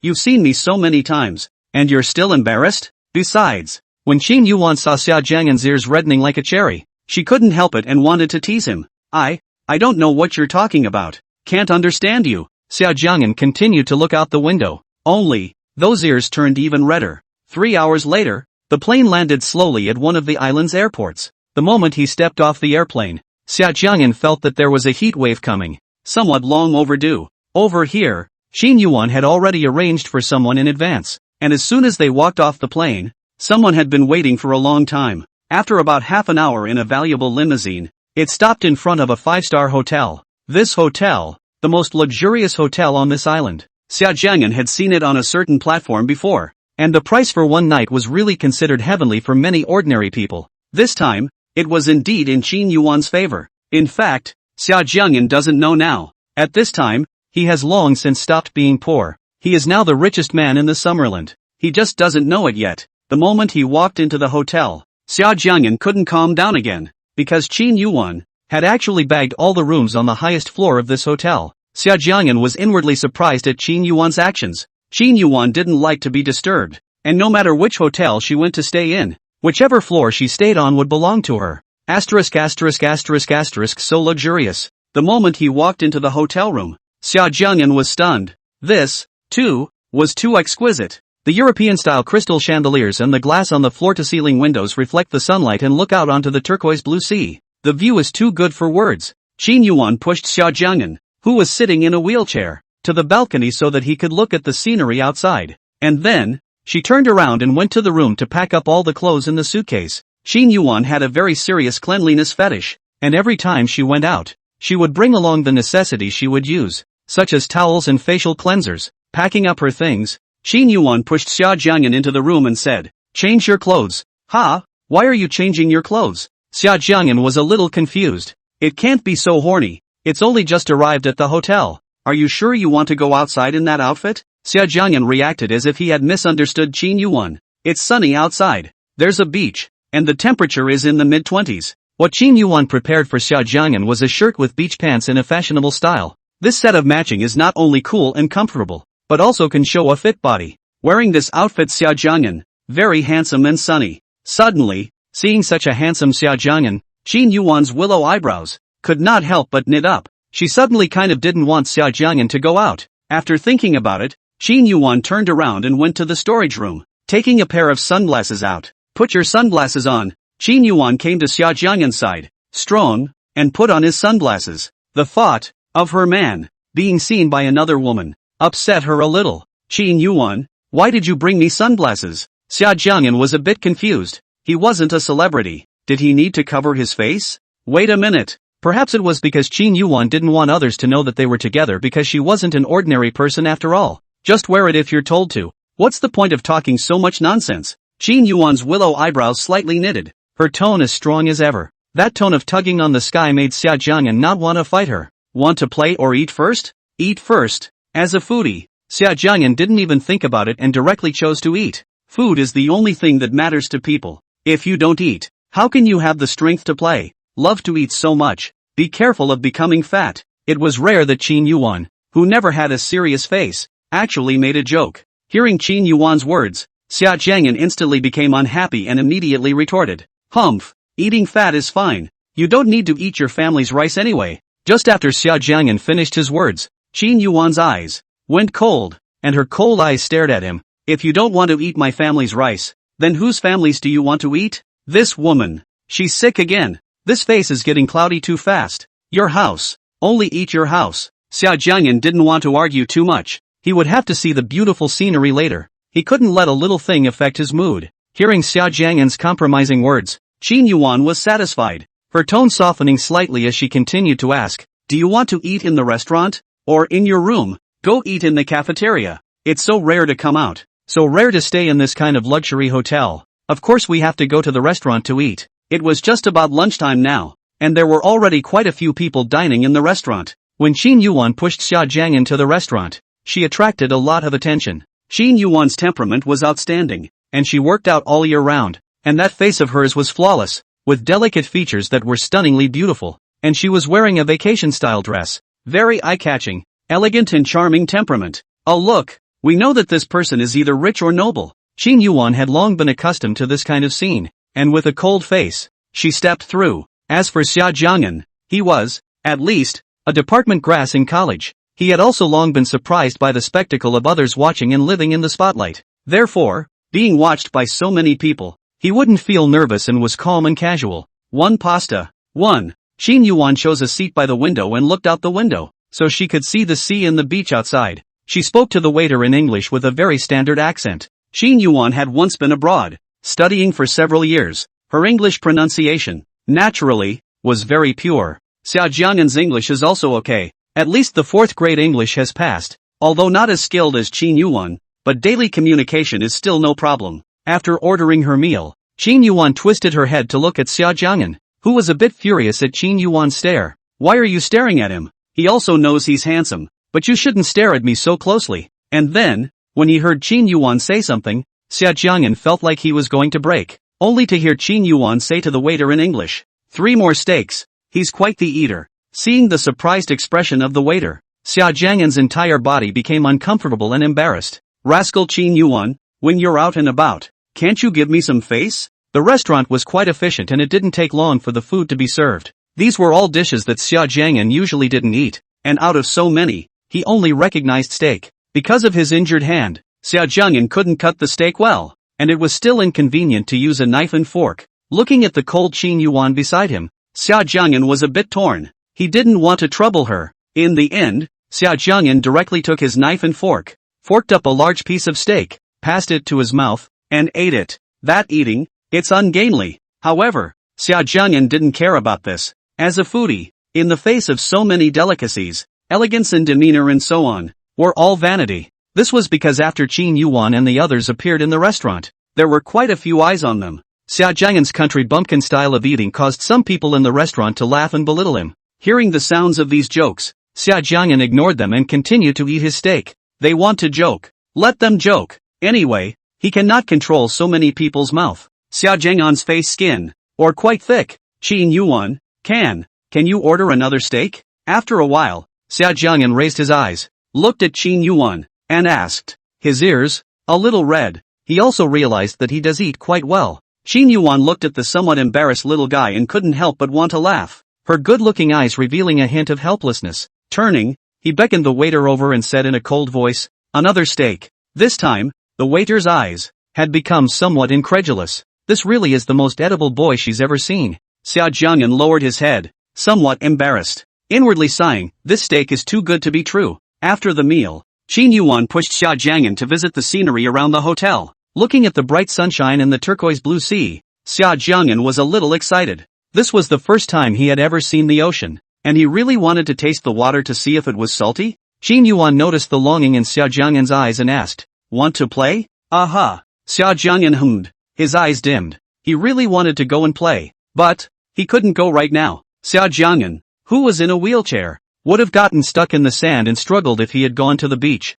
You've seen me so many times, and you're still embarrassed?" Besides, when Qin Yuwan saw Xia Jiang'an's ears reddening like a cherry, she couldn't help it and wanted to tease him. I don't know what you're talking about. Can't understand you." Xia Jiang'an continued to look out the window. Only, those ears turned even redder. 3 hours later, the plane landed slowly at one of the island's airports. The moment he stepped off the airplane, Xia Jiang'an felt that there was a heat wave coming, somewhat long overdue. Over here, Qin Yuwan had already arranged for someone in advance, and as soon as they walked off the plane, someone had been waiting for a long time. After about half an hour in a valuable limousine, it stopped in front of a 5-star hotel. This hotel, the most luxurious hotel on this island. Xia Jiang'an had seen it on a certain platform before, and the price for one night was really considered heavenly for many ordinary people. This time, it was indeed in Qin Yuwan's favor. In fact, Xia Jiang'an doesn't know now. At this time, he has long since stopped being poor. He is now the richest man in the Summerland. He just doesn't know it yet. The moment he walked into the hotel, Xia Jiang'an couldn't calm down again, because Qin Yuwan had actually bagged all the rooms on the highest floor of this hotel. Xia Jiang'an was inwardly surprised at Qin Yuwan's actions. Qin Yuwan didn't like to be disturbed, and no matter which hotel she went to stay in, Whichever floor she stayed on would belong to her. Asterisk asterisk asterisk asterisk so luxurious. The moment he walked into the hotel room, Xia Jiang'an was stunned. This, too, was too exquisite. The European-style crystal chandeliers and the glass on the floor-to-ceiling windows reflect the sunlight and look out onto the turquoise blue sea. The view is too good for words. Qin Yuwan pushed Xia Jiang'an, who was sitting in a wheelchair, to the balcony so that he could look at the scenery outside. And then, she turned around and went to the room to pack up all the clothes in the suitcase. Qin Yuwan had a very serious cleanliness fetish, and every time she went out, she would bring along the necessities she would use, such as towels and facial cleansers. Packing up her things, Qin Yuwan pushed Xia Jiang'an into the room and said, "Change your clothes." "Ha? Why are you changing your clothes?" Xia Jiang'an was a little confused. "It can't be so horny. It's only just arrived at the hotel. Are you sure you want to go outside in that outfit?" Xia Jiang'an reacted as if he had misunderstood Qin Yuwan. "It's sunny outside. There's a beach, and the temperature is in the mid-20s. What Qin Yuwan prepared for Xia Jiang'an was a shirt with beach pants in a fashionable style. This set of matching is not only cool and comfortable, but also can show a fit body. Wearing this outfit, Xia Jiang'an, very handsome and sunny. Suddenly, seeing such a handsome Xia Jiang'an, Qin Yuwan's willow eyebrows could not help but knit up. She suddenly kind of didn't want Xia Jiang'an to go out. After thinking about it, Qin Yuwan turned around and went to the storage room, taking a pair of sunglasses out. "Put your sunglasses on." Qin Yuwan came to Xia Jiang'an's side, strong, and put on his sunglasses. The thought of her man being seen by another woman upset her a little. "Qin Yuwan, why did you bring me sunglasses?" Xia Jiang'an was a bit confused. He wasn't a celebrity. Did he need to cover his face? Wait a minute. Perhaps it was because Qin Yuwan didn't want others to know that they were together because she wasn't an ordinary person after all. Just wear it if you're told to. What's the point of talking so much nonsense? Qin Yuwan's willow eyebrows slightly knitted. Her tone as strong as ever. That tone of tugging on the sky made Xia Jiang'an not want to fight her. Want to play or eat first? Eat first. As a foodie, Xia Jiang'an didn't even think about it and directly chose to eat. Food is the only thing that matters to people. If you don't eat, how can you have the strength to play? Love to eat so much. Be careful of becoming fat. It was rare that Qin Yuwan, who never had a serious face, actually made a joke. Hearing Qin Yuwan's words, Xia Jiang'an instantly became unhappy and immediately retorted, "Humph, eating fat is fine. You don't need to eat your family's rice anyway." Just after Xia Jiang'an finished his words, Qin Yuwan's eyes went cold, and her cold eyes stared at him. "If you don't want to eat my family's rice, then whose families do you want to eat?" "This woman. She's sick again. This face is getting cloudy too fast. Your house. Only eat your house." Xia Jiang'an didn't want to argue too much. He would have to see the beautiful scenery later. He couldn't let a little thing affect his mood. Hearing Xia Jiang'an's compromising words, Qin Yuwan was satisfied, her tone softening slightly as she continued to ask, "Do you want to eat in the restaurant? Or in your room? Go eat in the cafeteria. It's so rare to come out. So rare to stay in this kind of luxury hotel. Of course we have to go to the restaurant to eat." It was just about lunchtime now, and there were already quite a few people dining in the restaurant. When Qin Yuwan pushed Xia Jiang'an to the restaurant, she attracted a lot of attention. Qin Yuwan's temperament was outstanding, and she worked out all year round, and that face of hers was flawless, with delicate features that were stunningly beautiful, and she was wearing a vacation-style dress, very eye-catching, elegant and charming temperament. "Oh look, we know that this person is either rich or noble." Qin Yuwan had long been accustomed to this kind of scene, and with a cold face, she stepped through. As for Xia Jiang'an, he was, at least, a department grass in college. He had also long been surprised by the spectacle of others watching and living in the spotlight. Therefore, being watched by so many people, he wouldn't feel nervous and was calm and casual. "One pasta." "One." Qin Yuwan chose a seat by the window and looked out the window, so she could see the sea and the beach outside. She spoke to the waiter in English with a very standard accent. Qin Yuwan had once been abroad, studying for several years. Her English pronunciation, naturally, was very pure. Xia Jiang'an's English is also okay. At least the 4th grade English has passed, although not as skilled as Qin Yuwan, but daily communication is still no problem. After ordering her meal, Qin Yuwan twisted her head to look at Xia Jiang'an, who was a bit furious at Qin Yuwan's stare. "Why are you staring at him? He also knows he's handsome, but you shouldn't stare at me so closely." And then, when he heard Qin Yuwan say something, Xia Jiang'an felt like he was going to break, only to hear Qin Yuwan say to the waiter in English, "3 more steaks. He's quite the eater." Seeing the surprised expression of the waiter, Xia Jiang'an's entire body became uncomfortable and embarrassed. "Rascal Qin Yuwan, when you're out and about, can't you give me some face?" The restaurant was quite efficient and it didn't take long for the food to be served. These were all dishes that Xia Jiang'an usually didn't eat, and out of so many, he only recognized steak. Because of his injured hand, Xia Jiang'an couldn't cut the steak well, and it was still inconvenient to use a knife and fork. Looking at the cold Qin Yuwan beside him, Xia Jiang'an was a bit torn. He didn't want to trouble her. In the end, Xia Jiang'an directly took his knife and fork, forked up a large piece of steak, passed it to his mouth, and ate it. That eating, it's ungainly. However, Xia Jiang'an didn't care about this. As a foodie, in the face of so many delicacies, elegance and demeanor and so on, were all vanity. This was because after Qin Yuwan and the others appeared in the restaurant, there were quite a few eyes on them. Xia Jiang'an's country bumpkin style of eating caused some people in the restaurant to laugh and belittle him. Hearing the sounds of these jokes, Xia Jiang'an ignored them and continued to eat his steak. They want to joke. Let them joke. Anyway, he cannot control so many people's mouth. Xia Jiang'an's face skin, or quite thick. Qin Yuwan, can you order another steak? After a while, Xia Jiang'an raised his eyes, looked at Qin Yuwan, and asked. His ears, a little red. He also realized that he does eat quite well. Qin Yuwan looked at the somewhat embarrassed little guy and couldn't help but want to laugh, her good-looking eyes revealing a hint of helplessness. Turning, he beckoned the waiter over and said in a cold voice, another steak. This time, the waiter's eyes had become somewhat incredulous. This really is the most edible boy she's ever seen. Xia Jiang'an lowered his head, somewhat embarrassed, inwardly sighing, this steak is too good to be true. After the meal, Qin Yuwan pushed Xia Jiang'an to visit the scenery around the hotel. Looking at the bright sunshine and the turquoise blue sea, Xia Jiang'an was a little excited. This was the first time he had ever seen the ocean, and he really wanted to taste the water to see if it was salty. Qin Yuwan noticed the longing in Xia Jiang'an's eyes and asked, want to play? Aha! Xia Jiang'an hummed. His eyes dimmed. He really wanted to go and play, but he couldn't go right now. Xia Jiang'an, who was in a wheelchair, would have gotten stuck in the sand and struggled if he had gone to the beach.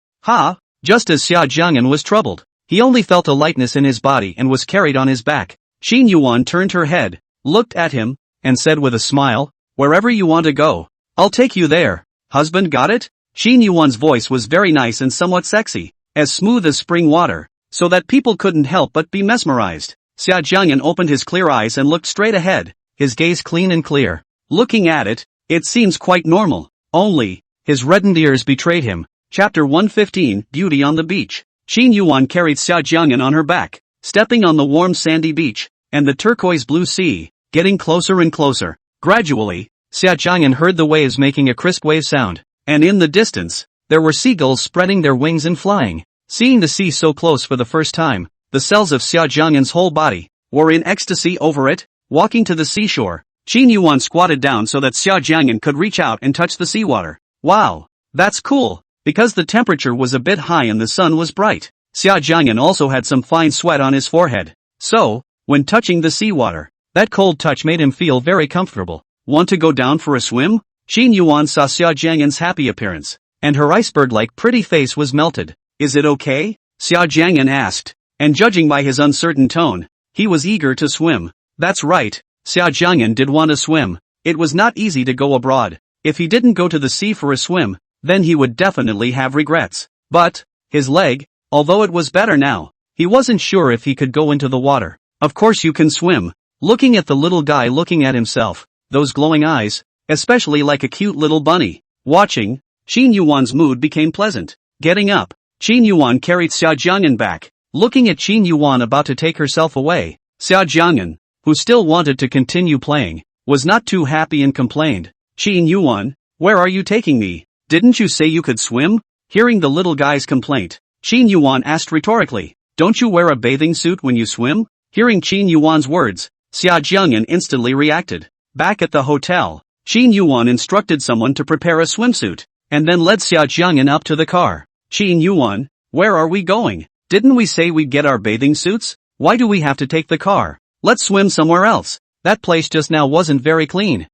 Just as Xia Jiang'an was troubled, he only felt a lightness in his body and was carried on his back. Qin Yuwan turned her head, looked at him, and said with a smile, wherever you want to go, I'll take you there. Husband, got it? Qin Yuwan's voice was very nice and somewhat sexy, as smooth as spring water, so that people couldn't help but be mesmerized. Xia Jiang'an opened his clear eyes and looked straight ahead, his gaze clean and clear. Looking at it, it seems quite normal. Only, his reddened ears betrayed him. Chapter 115, Beauty on the Beach. Qin Yuwan carried Xia Jiang'an on her back, stepping on the warm sandy beach, and the turquoise blue sea, getting closer and closer. Gradually, Xia Jiang'an heard the waves making a crisp wave sound, and in the distance, there were seagulls spreading their wings and flying. Seeing the sea so close for the first time, the cells of Xia Jiang'an's whole body were in ecstasy over it. Walking to the seashore, Qin Yuwan squatted down so that Xia Jiang'an could reach out and touch the seawater. Wow, that's cool. Because the temperature was a bit high and the sun was bright, Xia Jiang'an also had some fine sweat on his forehead. So, when touching the seawater, that cold touch made him feel very comfortable. Want to go down for a swim? Qin Yuwan saw Xia Jiang'an's happy appearance, and her iceberg-like pretty face was melted. Is it okay? Xia Jiang'an asked, and judging by his uncertain tone, he was eager to swim. That's right, Xia Jiang'an did want to swim. It was not easy to go abroad. If he didn't go to the sea for a swim, then he would definitely have regrets. But, his leg, although it was better now, he wasn't sure if he could go into the water. Of course you can swim. Looking at the little guy looking at himself, those glowing eyes, especially like a cute little bunny. Watching, Qin Yuwan's mood became pleasant. Getting up, Qin Yuwan carried Xia Jiang'an back. Looking at Qin Yuwan about to take herself away, Xia Jiang'an, who still wanted to continue playing, was not too happy and complained. Qin Yuwan, where are you taking me? Didn't you say you could swim? Hearing the little guy's complaint, Qin Yuwan asked rhetorically, don't you wear a bathing suit when you swim? Hearing Qin Yuwan's words, Xia Jiang'an instantly reacted. Back at the hotel, Qin Yuwan instructed someone to prepare a swimsuit, and then led Xia Jiang'an up to the car. Qin Yuwan, where are we going? Didn't we say we'd get our bathing suits? Why do we have to take the car? Let's swim somewhere else. That place just now wasn't very clean.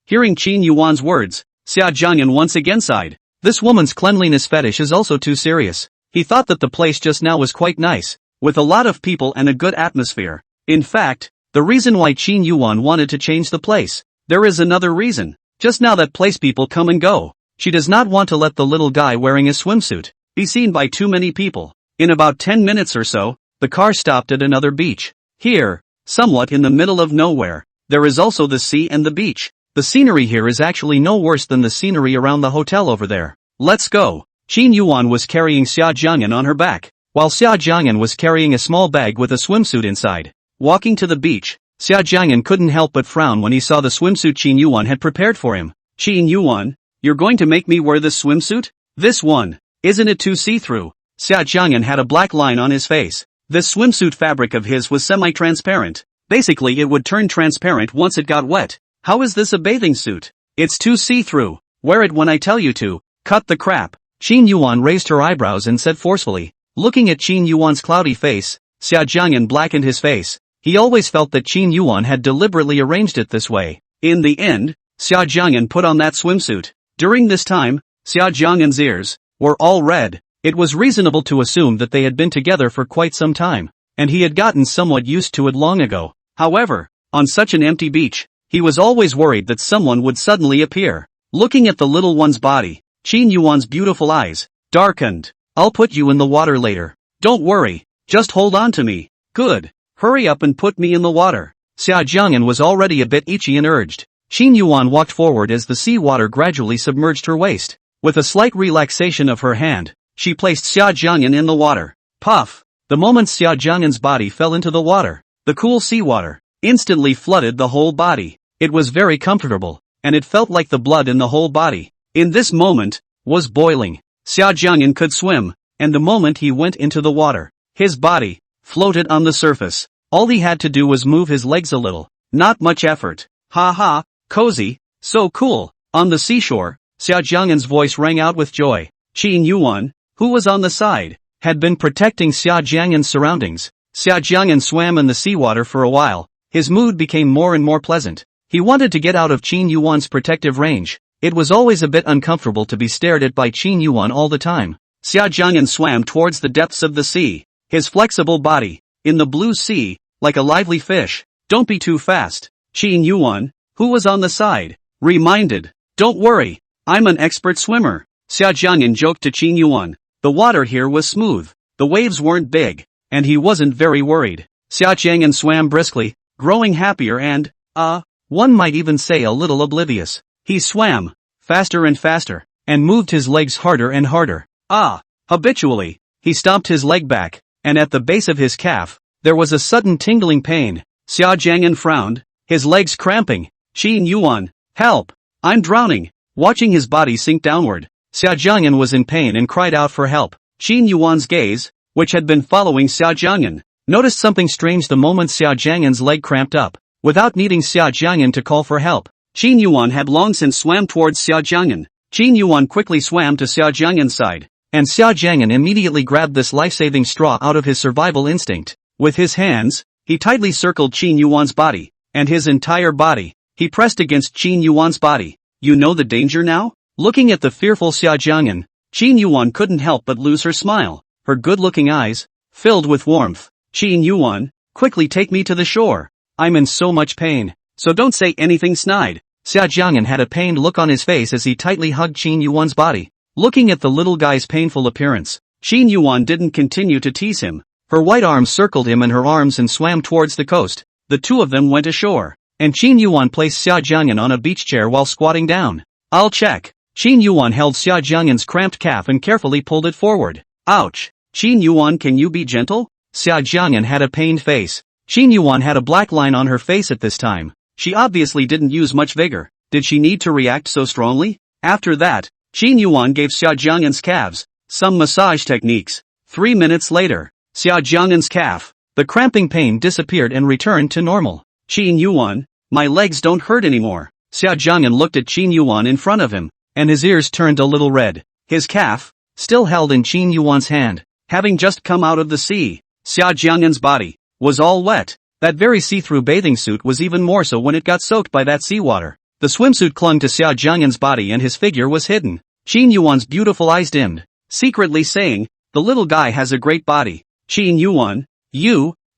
Hearing Qin Yuwan's words, Xia Jiang'an once again sighed. This woman's cleanliness fetish is also too serious. He thought that the place just now was quite nice, with a lot of people and a good atmosphere. In fact, the reason why Qin Yuwan wanted to change the place, there is another reason. Just now that place people come and go. She does not want to let the little guy wearing a swimsuit be seen by too many people. In about 10 minutes or so, the car stopped at another beach. Here, somewhat in the middle of nowhere. There is also the sea and the beach. The scenery here is actually no worse than the scenery around the hotel over there. Let's go. Qin Yuwan was carrying Xia Jiang'an on her back, while Xia Jiang'an was carrying a small bag with a swimsuit inside. Walking to the beach, Xia Jiang'an couldn't help but frown when he saw the swimsuit Qin Yuwan had prepared for him. Qin Yuwan, you're going to make me wear this swimsuit? This one, isn't it too see-through? Xia Jiang'an had a black line on his face. This swimsuit fabric of his was semi-transparent. Basically it would turn transparent once it got wet. How is this a bathing suit? It's too see-through. Wear it when I tell you to. Cut the crap. Qin Yuwan raised her eyebrows and said forcefully. Looking at Qin Yuwan's cloudy face, Xia Jiang'an blackened his face. He always felt that Qin Yuwan had deliberately arranged it this way. In the end, Xia Jiang'an put on that swimsuit. During this time, Xia Jiang'an's ears were all red. It was reasonable to assume that they had been together for quite some time, and he had gotten somewhat used to it long ago. However, on such an empty beach, he was always worried that someone would suddenly appear. Looking at the little one's body, Qin Yuwan's beautiful eyes darkened. I'll put you in the water later. Don't worry, just hold on to me. Good. Hurry up and put me in the water. Xia Jiang'an was already a bit itchy and urged. Qin Yuwan walked forward as the sea water gradually submerged her waist. With a slight relaxation of her hand, she placed Xia Jiang'an in the water. Puff! The moment Xia Jiang'an's body fell into the water, the cool seawater instantly flooded the whole body. It was very comfortable, and it felt like the blood in the whole body, in this moment, was boiling. Xia Jiang'an could swim, and the moment he went into the water, his body floated on the surface. All he had to do was move his legs a little. Not much effort. Ha ha, cozy, so cool. On the seashore, Xia Jiang'an's voice rang out with joy. Qin Yuwan, who was on the side, had been protecting Xia Jiang'an's surroundings. Xia Jiang'an swam in the seawater for a while. His mood became more and more pleasant. He wanted to get out of Qin Yuwan's protective range. It was always a bit uncomfortable to be stared at by Qin Yuwan all the time. Xia Jiang'an swam towards the depths of the sea, his flexible body, in the blue sea, like a lively fish. Don't be too fast. Qin Yuwan, who was on the side, reminded. Don't worry, I'm an expert swimmer. Xia Jiang'an joked to Qin Yuwan. The water here was smooth, the waves weren't big, and he wasn't very worried. Xia Jiang'an swam briskly, growing happier and, one might even say a little oblivious. He swam, faster and faster, and moved his legs harder and harder. Habitually, he stomped his leg back, and at the base of his calf, there was a sudden tingling pain. Xia Jiang'an frowned, his legs cramping. Qin Yuwan, help! I'm drowning! Watching his body sink downward, Xia Jiang'an was in pain and cried out for help. Qin Yuwan's gaze, which had been following Xia Jiang'an, noticed something strange the moment Xia Jiang'an's leg cramped up. Without needing Xia Jiang'an to call for help, Qin Yuwan had long since swam towards Xia Jiang'an. Qin Yuwan quickly swam to Xia Jiang'an's side, and Xia Jiang'an immediately grabbed this life-saving straw out of his survival instinct. With his hands, he tightly circled Qin Yuwan's body, and his entire body, he pressed against Qin Yuwan's body. You know the danger now? Looking at the fearful Xia Jiang'an, Qin Yuwan couldn't help but lose her smile. Her good-looking eyes filled with warmth. Qin Yuwan, quickly take me to the shore. I'm in so much pain, so don't say anything snide. Xia Jiang'an had a pained look on his face as he tightly hugged Qin Yuwan's body. Looking at the little guy's painful appearance, Qin Yuwan didn't continue to tease him. Her white arms circled him in her arms and swam towards the coast. The two of them went ashore, and Qin Yuwan placed Xia Jiang'an on a beach chair while squatting down. I'll check. Qin Yuwan held Xia Jiang'an's cramped calf and carefully pulled it forward. Ouch! Qin Yuwan, can you be gentle? Xia Jiang'an had a pained face. Qin Yuwan had a black line on her face at this time. She obviously didn't use much vigor. Did she need to react so strongly? After that, Qin Yuwan gave Xia Jiang'an's calves some massage techniques. 3 minutes later, Xia Jiang'an's calf, the cramping pain disappeared and returned to normal. Qin Yuwan, my legs don't hurt anymore. Xia Jiang'an looked at Qin Yuwan in front of him, and his ears turned a little red. His calf, still held in Qin Yuwan's hand, having just come out of the sea. Xia Jiang'an's body was all wet. That very see-through bathing suit was even more so when it got soaked by that seawater. The swimsuit clung to Xia Jiang'an's body and his figure was hidden. Qin Yuwan's beautiful eyes dimmed, secretly saying, the little guy has a great body. Qin Yuwan,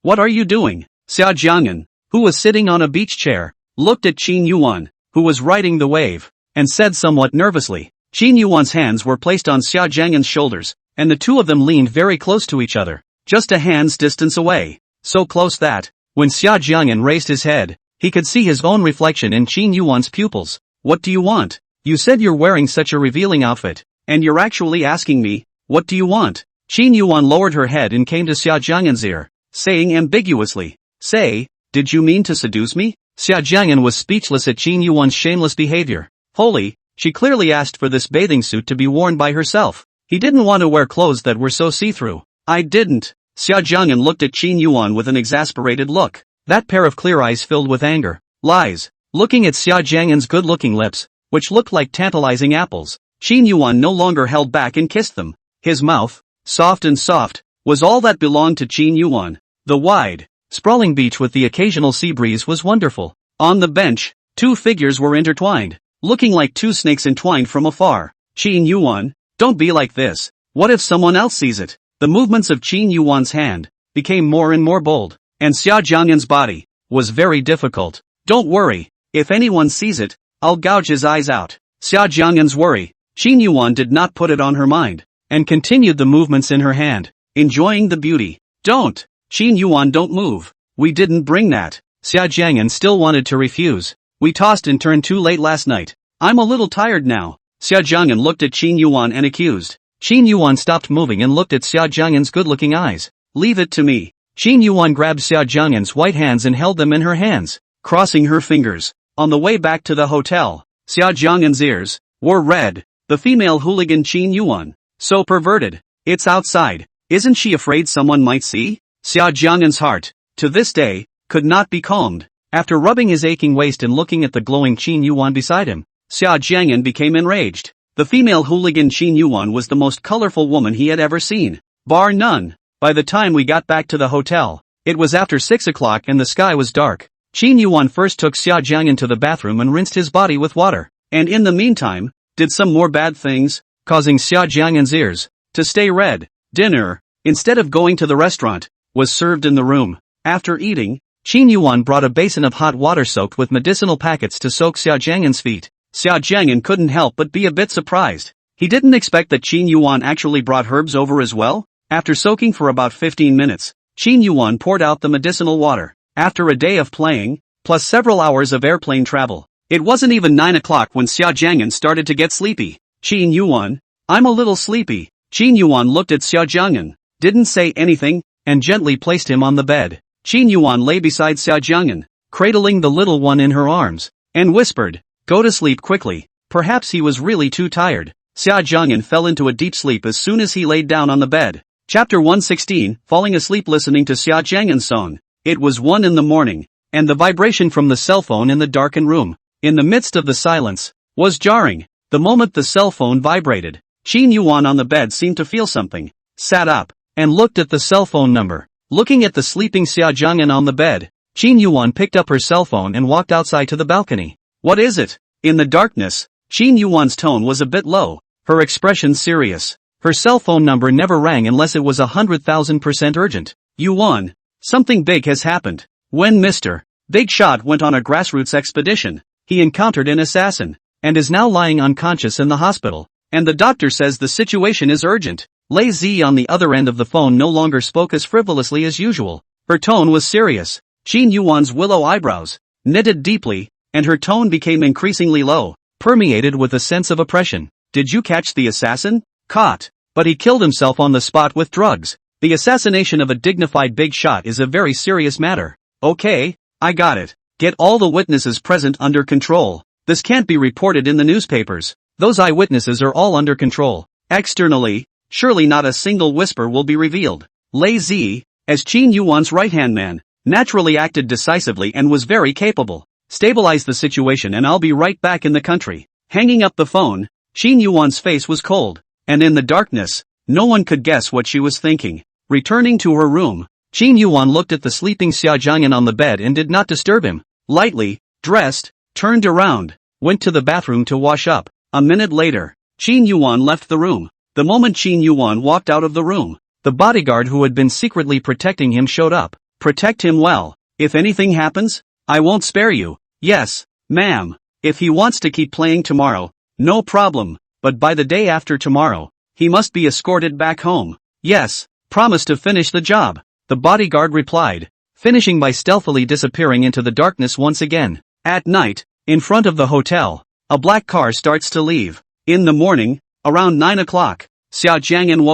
what are you doing? Xia Jiang'an, who was sitting on a beach chair, looked at Qin Yuwan, who was riding the wave, and said somewhat nervously. Qin Yuwan's hands were placed on Xia Jiang'an's shoulders, and the two of them leaned very close to each other, just a hand's distance away, so close that When Xia Jiang'an raised his head, he could see his own reflection in Qin Yuan's pupils. What do you want? You said you're wearing such a revealing outfit, and you're actually asking me, what do you want? Qin Yuan lowered her head and came to Xia Jiang'an's ear, saying ambiguously, say, did you mean to seduce me? Xia Jiang'an was speechless at Qin Yuan's shameless behavior. Holy, she clearly asked for this bathing suit to be worn by herself. He didn't want to wear clothes that were so see-through. I didn't. Xia Jiang'an looked at Qin Yuan with an exasperated look. That pair of clear eyes filled with anger. Lies. Looking at Xia Jiang'an's good-looking lips, which looked like tantalizing apples, Qin Yuan no longer held back and kissed them. His mouth, soft, was all that belonged to Qin Yuan. The wide, sprawling beach with the occasional sea breeze was wonderful. On the bench, two figures were intertwined, looking like two snakes entwined from afar. Qin Yuan, don't be like this. What if someone else sees it? The movements of Qin Yuan's hand became more and more bold, and Xia Jiang'an's body was very difficult. Don't worry, if anyone sees it, I'll gouge his eyes out. Xia Jiang'an's worry. Qin Yuan did not put it on her mind, and continued the movements in her hand, enjoying the beauty. Don't! Qin Yuan, don't move. We didn't bring that. Xia Jiang'an still wanted to refuse. We tossed and turned too late last night. I'm a little tired now. Xia Jiang'an looked at Qin Yuan and accused. Qin Yuan stopped moving and looked at Xia Jiang'an's good-looking eyes. Leave it to me. Qin Yuan grabbed Xia Jiang'an's white hands and held them in her hands, crossing her fingers. On the way back to the hotel, Xia Jiang'an's ears were red. The female hooligan Qin Yuan, so perverted. It's outside. Isn't she afraid someone might see? Xia Jiang'an's heart, to this day, could not be calmed. After rubbing his aching waist and looking at the glowing Qin Yuan beside him, Xia Jiang'an became enraged. The female hooligan Qin Yuan was the most colorful woman he had ever seen, bar none. By the time we got back to the hotel, it was after 6 o'clock and the sky was dark. Qin Yuan first took Xia Jiang'an to the bathroom and rinsed his body with water, and in the meantime, did some more bad things, causing Xia Jiang'an's ears to stay red. Dinner, instead of going to the restaurant, was served in the room. After eating, Qin Yuan brought a basin of hot water soaked with medicinal packets to soak Xia Jiang'an's feet. Xia Jiang'an couldn't help but be a bit surprised. He didn't expect that Qin Yuan actually brought herbs over as well. After soaking for about 15 minutes, Qin Yuan poured out the medicinal water. After a day of playing, plus several hours of airplane travel, it wasn't even 9 o'clock when Xia Jiang'an started to get sleepy. Qin Yuan, I'm a little sleepy. Qin Yuan looked at Xia Jiang'an, didn't say anything, and gently placed him on the bed. Qin Yuan lay beside Xia Jiang'an, cradling the little one in her arms, and whispered, go to sleep quickly. Perhaps he was really too tired. Xia Jiang'an fell into a deep sleep as soon as he laid down on the bed. Chapter 116, falling asleep listening to Xia Jiang'an's song. It was 1 in the morning, and the vibration from the cell phone in the darkened room, in the midst of the silence, was jarring. The moment the cell phone vibrated, Qin Yuan on the bed seemed to feel something, sat up, and looked at the cell phone number. Looking at the sleeping Xia Jiang'an on the bed, Qin Yuan picked up her cell phone and walked outside to the balcony. What is it? In the darkness, Qin Yuan's tone was a bit low, her expression serious. Her cell phone number never rang unless it was 100,000% urgent. Yuan, something big has happened. When Mr. Big Shot went on a grassroots expedition, he encountered an assassin, and is now lying unconscious in the hospital, and the doctor says the situation is urgent. Lei Zi on the other end of the phone no longer spoke as frivolously as usual. Her tone was serious. Qin Yuan's willow eyebrows knitted deeply, and her tone became increasingly low, permeated with a sense of oppression. Did you catch the assassin? Caught. But he killed himself on the spot with drugs. The assassination of a dignified big shot is a very serious matter. Okay, I got it. Get all the witnesses present under control. This can't be reported in the newspapers. Those eyewitnesses are all under control. Externally, surely not a single whisper will be revealed. Lei Zi, as Qin Yuan's right-hand man, naturally acted decisively and was very capable. Stabilize the situation and I'll be right back in the country. Hanging up the phone, Qin Yuan's face was cold, and in the darkness, no one could guess what she was thinking. Returning to her room, Qin Yuan looked at the sleeping Xia Jiang'an on the bed and did not disturb him. Lightly dressed, turned around, went to the bathroom to wash up. A minute later, Qin Yuan left the room. The moment Qin Yuan walked out of the room, the bodyguard who had been secretly protecting him showed up. Protect him well. If anything happens, I won't spare you. Yes, ma'am. If he wants to keep playing tomorrow, no problem, but by the day after tomorrow, he must be escorted back home. Yes, promise to finish the job. The bodyguard replied. finishing by stealthily disappearing into the darkness once again. At night, in front of the hotel, a black car starts to leave. In the morning, around 9 o'clock, Xia Jiang'an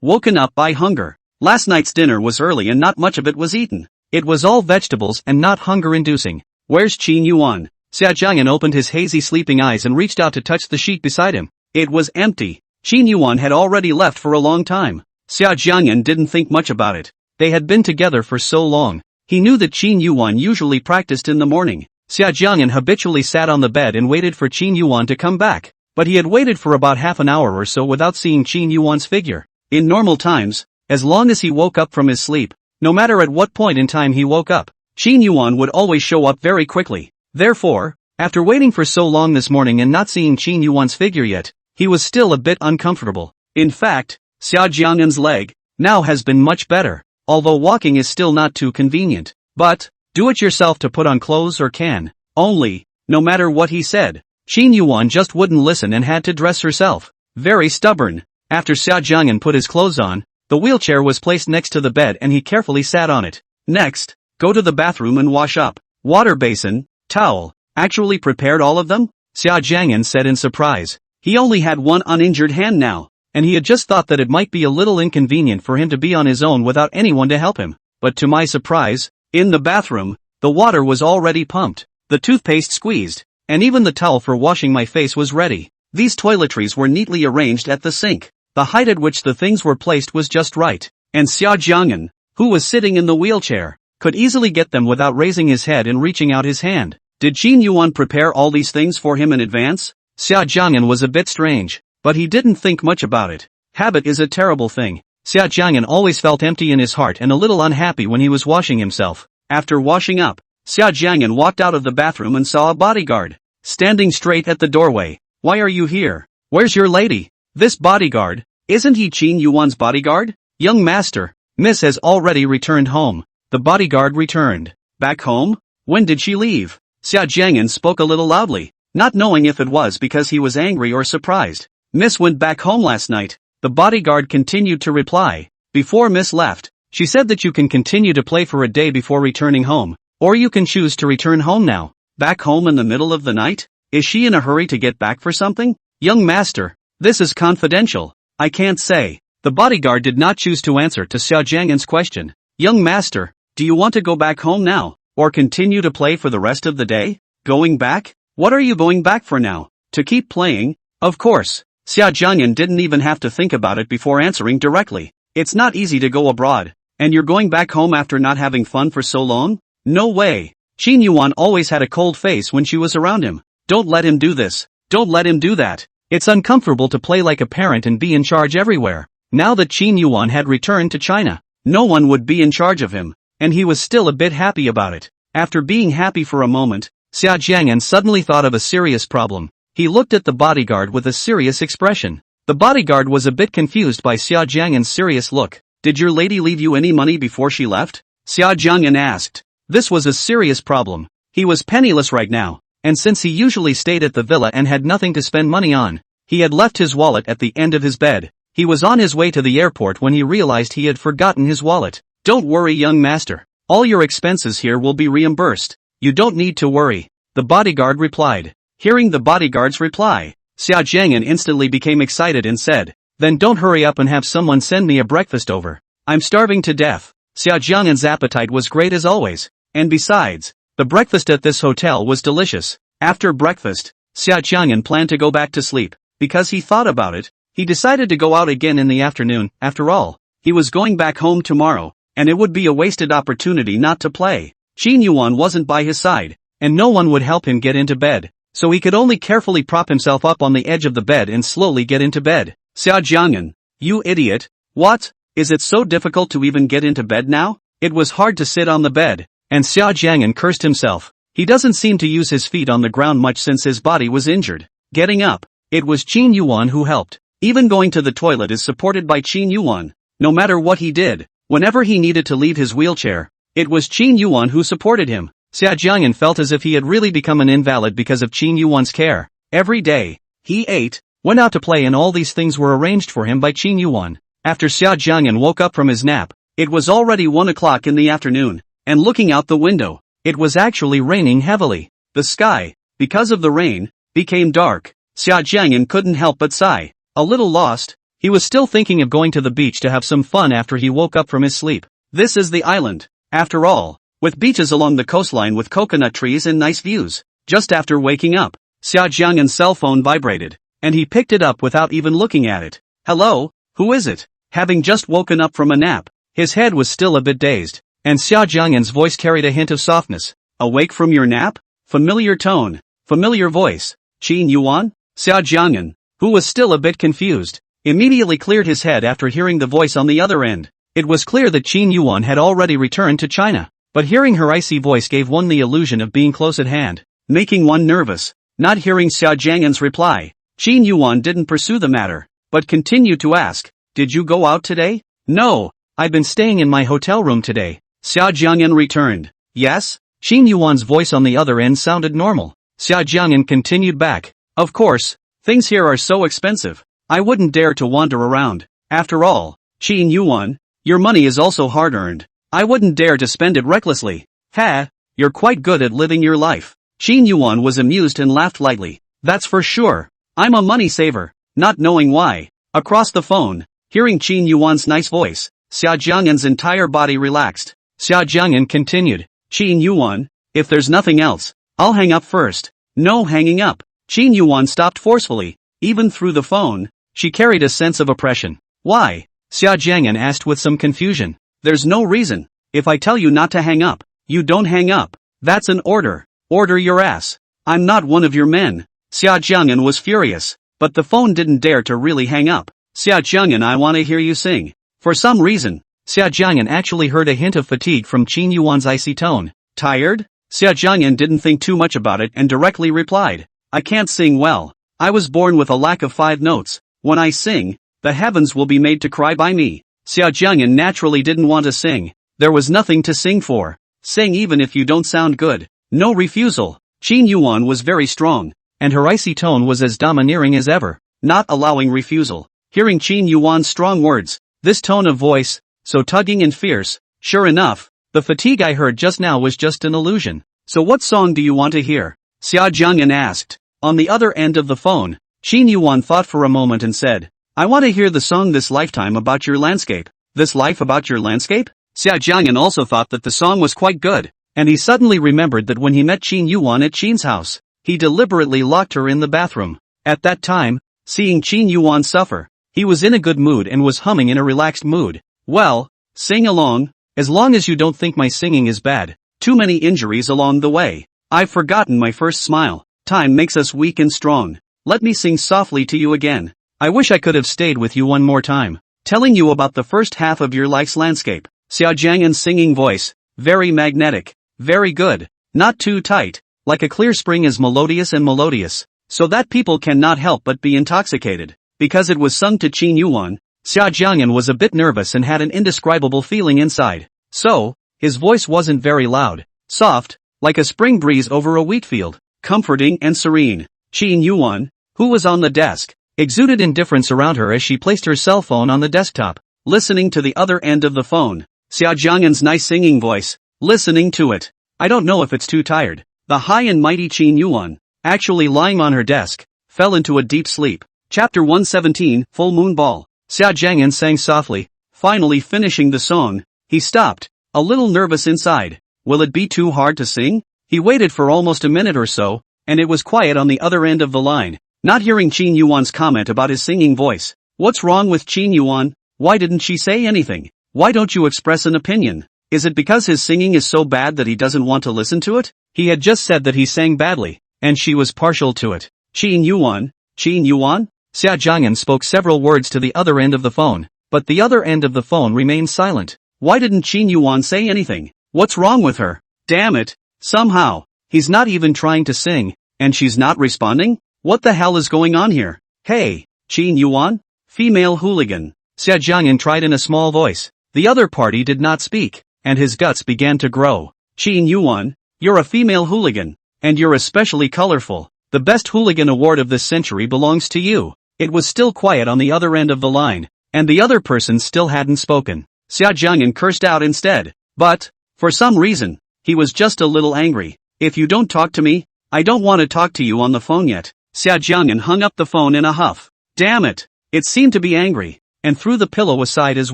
woken up by hunger. Last night's dinner was early and not much of it was eaten. It was all vegetables and not hunger-inducing. Where's Qin Yuwan? Xia Jiang'an opened his hazy sleeping eyes and reached out to touch the sheet beside him. It was empty. Qin Yuwan had already left for a long time. Xia Jiang'an didn't think much about it. They had been together for so long. He knew that Qin Yuwan usually practiced in the morning. Xia Jiang'an habitually sat on the bed and waited for Qin Yuwan to come back. But he had waited for about half an hour or so without seeing Qin Yuwan's figure. In normal times, as long as he woke up from his sleep, no matter at what point in time he woke up, Qin Yuwan would always show up very quickly. Therefore, after waiting for so long this morning and not seeing Qin Yuwan's figure yet, he was still a bit uncomfortable. In fact, Xia Jiang'an's leg now has been much better, although walking is still not too convenient. But, do it yourself to put on clothes or can. Only, no matter what he said, Qin Yuwan just wouldn't listen and had to dress herself. Very stubborn. After Xia Jiang'an put his clothes on, the wheelchair was placed next to the bed and he carefully sat on it. Next, go to the bathroom and wash up. Water basin, towel, actually prepared all of them? Xia Jiang'an said in surprise. He only had one uninjured hand now, and he had just thought that it might be a little inconvenient for him to be on his own without anyone to help him. But to my surprise, in the bathroom, the water was already pumped, the toothpaste squeezed, and even the towel for washing my face was ready. These toiletries were neatly arranged at the sink. The height at which the things were placed was just right, and Xia Jiang'an, who was sitting in the wheelchair, could easily get them without raising his head and reaching out his hand. Did Qin Yuwan prepare all these things for him in advance? Xia Jiang'an was a bit strange, but he didn't think much about it. Habit is a terrible thing. Xia Jiang'an always felt empty in his heart and a little unhappy when he was washing himself. After washing up, Xia Jiang'an walked out of the bathroom and saw a bodyguard standing straight at the doorway. Why are you here? Where's your lady? This bodyguard, isn't he Qin Yuwan's bodyguard? Young master, Miss has already returned home. The bodyguard returned. Back home? When did she leave? Xia Jiang'an spoke a little loudly, not knowing if it was because he was angry or surprised. Miss went back home last night. The bodyguard continued to reply. Before Miss left, she said that you can continue to play for a day before returning home, or you can choose to return home now. Back home in the middle of the night? Is she in a hurry to get back for something? Young master, this is confidential. I can't say. The bodyguard did not choose to answer to Xia Jiang'an's question. Young master, do you want to go back home now, or continue to play for the rest of the day? Going back? What are you going back for now? To keep playing? Of course. Xia Jiang'an didn't even have to think about it before answering directly. It's not easy to go abroad, and you're going back home after not having fun for so long? No way. Qin Yuwan always had a cold face when she was around him. Don't let him do this. Don't let him do that. It's uncomfortable to play like a parent and be in charge everywhere. Now that Qin Yuwan had returned to China, no one would be in charge of him, and he was still a bit happy about it. After being happy for a moment, Xia Jiang'an suddenly thought of a serious problem. He looked at the bodyguard with a serious expression. The bodyguard was a bit confused by Xia Jiang'an's serious look. Did your lady leave you any money before she left? Xia Jiang'an asked. This was a serious problem. He was penniless right now, and since he usually stayed at the villa and had nothing to spend money on, he had left his wallet at the end of his bed. He was on his way to the airport when he realized he had forgotten his wallet. Don't worry, young master. All your expenses here will be reimbursed. You don't need to worry. The bodyguard replied. Hearing the bodyguard's reply, Xia Jiang'an instantly became excited and said, then don't hurry up and have someone send me a breakfast over. I'm starving to death. Xia Jiang'an's appetite was great as always, and besides, the breakfast at this hotel was delicious. After breakfast, Xia Jiang'an planned to go back to sleep. Because he thought about it, he decided to go out again in the afternoon. After all, he was going back home tomorrow, and it would be a wasted opportunity not to play. Qin Yuwan wasn't by his side, and no one would help him get into bed, so he could only carefully prop himself up on the edge of the bed and slowly get into bed. Xia Jiang'an, you idiot. What? Is it so difficult to even get into bed now? It was hard to sit on the bed, and Xia Jiang'an cursed himself. He doesn't seem to use his feet on the ground much since his body was injured. Getting up. It was Qin Yuwan who helped. Even going to the toilet is supported by Qin Yuwan. No matter what he did, whenever he needed to leave his wheelchair, it was Qin Yuwan who supported him. Xia Jiang'an felt as if he had really become an invalid because of Qin Yuwan's care. Every day, he ate, went out to play, and all these things were arranged for him by Qin Yuwan. After Xia Jiang'an woke up from his nap, it was already 1 o'clock in the afternoon, and looking out the window, it was actually raining heavily. The sky, because of the rain, became dark. Xia Jiang'an couldn't help but sigh. A little lost, he was still thinking of going to the beach to have some fun after he woke up from his sleep. This is the island, after all, with beaches along the coastline with coconut trees and nice views. Just after waking up, Xia Jiang'an's cell phone vibrated, and he picked it up without even looking at it. Hello, who is it? Having just woken up from a nap, his head was still a bit dazed, and Xia Jiang'an's voice carried a hint of softness. Awake from your nap? Familiar tone, familiar voice. Qin Yuwan? Xia Jiang'an, who was still a bit confused, immediately cleared his head after hearing the voice on the other end. It was clear that Qin Yuwan had already returned to China, but hearing her icy voice gave one the illusion of being close at hand, making one nervous. Not hearing Xia Jiang'an's reply, Qin Yuwan didn't pursue the matter, but continued to ask, did you go out today? No, I've been staying in my hotel room today. Xia Jiang'an returned. Yes? Qin Yuwan's voice on the other end sounded normal. Xia Jiang'an continued back. Of course, things here are so expensive. I wouldn't dare to wander around. After all, Qin Yuwan, your money is also hard-earned. I wouldn't dare to spend it recklessly. Ha, you're quite good at living your life. Qin Yuwan was amused and laughed lightly. That's for sure. I'm a money saver. Not knowing why. Across the phone, hearing Qin Yuwan's nice voice, Xia Jiang'an's entire body relaxed. Xia Jiang'an continued. Qin Yuwan, if there's nothing else, I'll hang up first. No hanging up. Qin Yuwan stopped forcefully. Even through the phone, she carried a sense of oppression. Why? Xia Jiang'an asked with some confusion. There's no reason. If I tell you not to hang up, you don't hang up. That's an order. Order your ass. I'm not one of your men. Xia Jiang'an was furious, but the phone didn't dare to really hang up. Xia Jiang'an, I want to hear you sing. For some reason, Xia Jiang'an actually heard a hint of fatigue from Qin Yuan's icy tone. Tired? Xia Jiang'an didn't think too much about it and directly replied. I can't sing well. I was born with a lack of 5 notes. When I sing, the heavens will be made to cry by me. Xia Jiang'an naturally didn't want to sing. There was nothing to sing for. Sing even if you don't sound good. No refusal. Qin Yuwan was very strong, and her icy tone was as domineering as ever, not allowing refusal. Hearing Qin Yuwan's strong words, this tone of voice, so tugging and fierce, sure enough, the fatigue I heard just now was just an illusion. So what song do you want to hear? Xia Jiang'an asked. On the other end of the phone, Qin Yuwan thought for a moment and said, I want to hear the song This Lifetime About Your Landscape. This Life About Your Landscape? Xia Jiang'an also thought that the song was quite good, and he suddenly remembered that when he met Qin Yuwan at Qin's house, he deliberately locked her in the bathroom. At that time, seeing Qin Yuwan suffer, he was in a good mood and was humming in a relaxed mood. Well, sing along, as long as you don't think my singing is bad. Too many injuries along the way. I've forgotten my first smile. Time makes us weak and strong. Let me sing softly to you again. I wish I could have stayed with you one more time, telling you about the first half of your life's landscape. Xia Jiang'an's singing voice, very magnetic, very good, not too tight, like a clear spring, as melodious and melodious, so that people cannot help but be intoxicated. Because it was sung to Qin Yuwan, Xia Jiang'an was a bit nervous and had an indescribable feeling inside. So, his voice wasn't very loud, soft, like a spring breeze over a wheat field, comforting and serene. Qin Yuwan, who was on the desk, exuded indifference around her as she placed her cell phone on the desktop, listening to the other end of the phone. Xia Jiang'an's nice singing voice, listening to it. I don't know if it's too tired. The high and mighty Qin Yuwan, actually lying on her desk, fell into a deep sleep. Chapter 117, Full Moon Ball. Xia Jiang'an sang softly, finally finishing the song. He stopped, a little nervous inside. Will it be too hard to sing? He waited for almost a minute or so, and it was quiet on the other end of the line, not hearing Qin Yuwan's comment about his singing voice. What's wrong with Qin Yuwan? Why didn't she say anything? Why don't you express an opinion? Is it because his singing is so bad that he doesn't want to listen to it? He had just said that he sang badly, and she was partial to it. Qin Yuwan? Qin Yuwan? Xia Jiang'an spoke several words to the other end of the phone, but the other end of the phone remained silent. Why didn't Qin Yuwan say anything? What's wrong with her? Damn it! Somehow, he's not even trying to sing, and she's not responding? What the hell is going on here? Hey, Qin Yuwan? Female hooligan. Xia Jiang'an tried in a small voice. The other party did not speak, and his guts began to grow. Qin Yuwan, you're a female hooligan, and you're especially colorful. The best hooligan award of this century belongs to you. It was still quiet on the other end of the line, and the other person still hadn't spoken. Xia Jiang'an cursed out instead. But, For some reason, he was just a little angry. If you don't talk to me, I don't want to talk to you on the phone yet. Xia Jiang'an hung up the phone in a huff. Damn it! It seemed to be angry, and threw the pillow aside as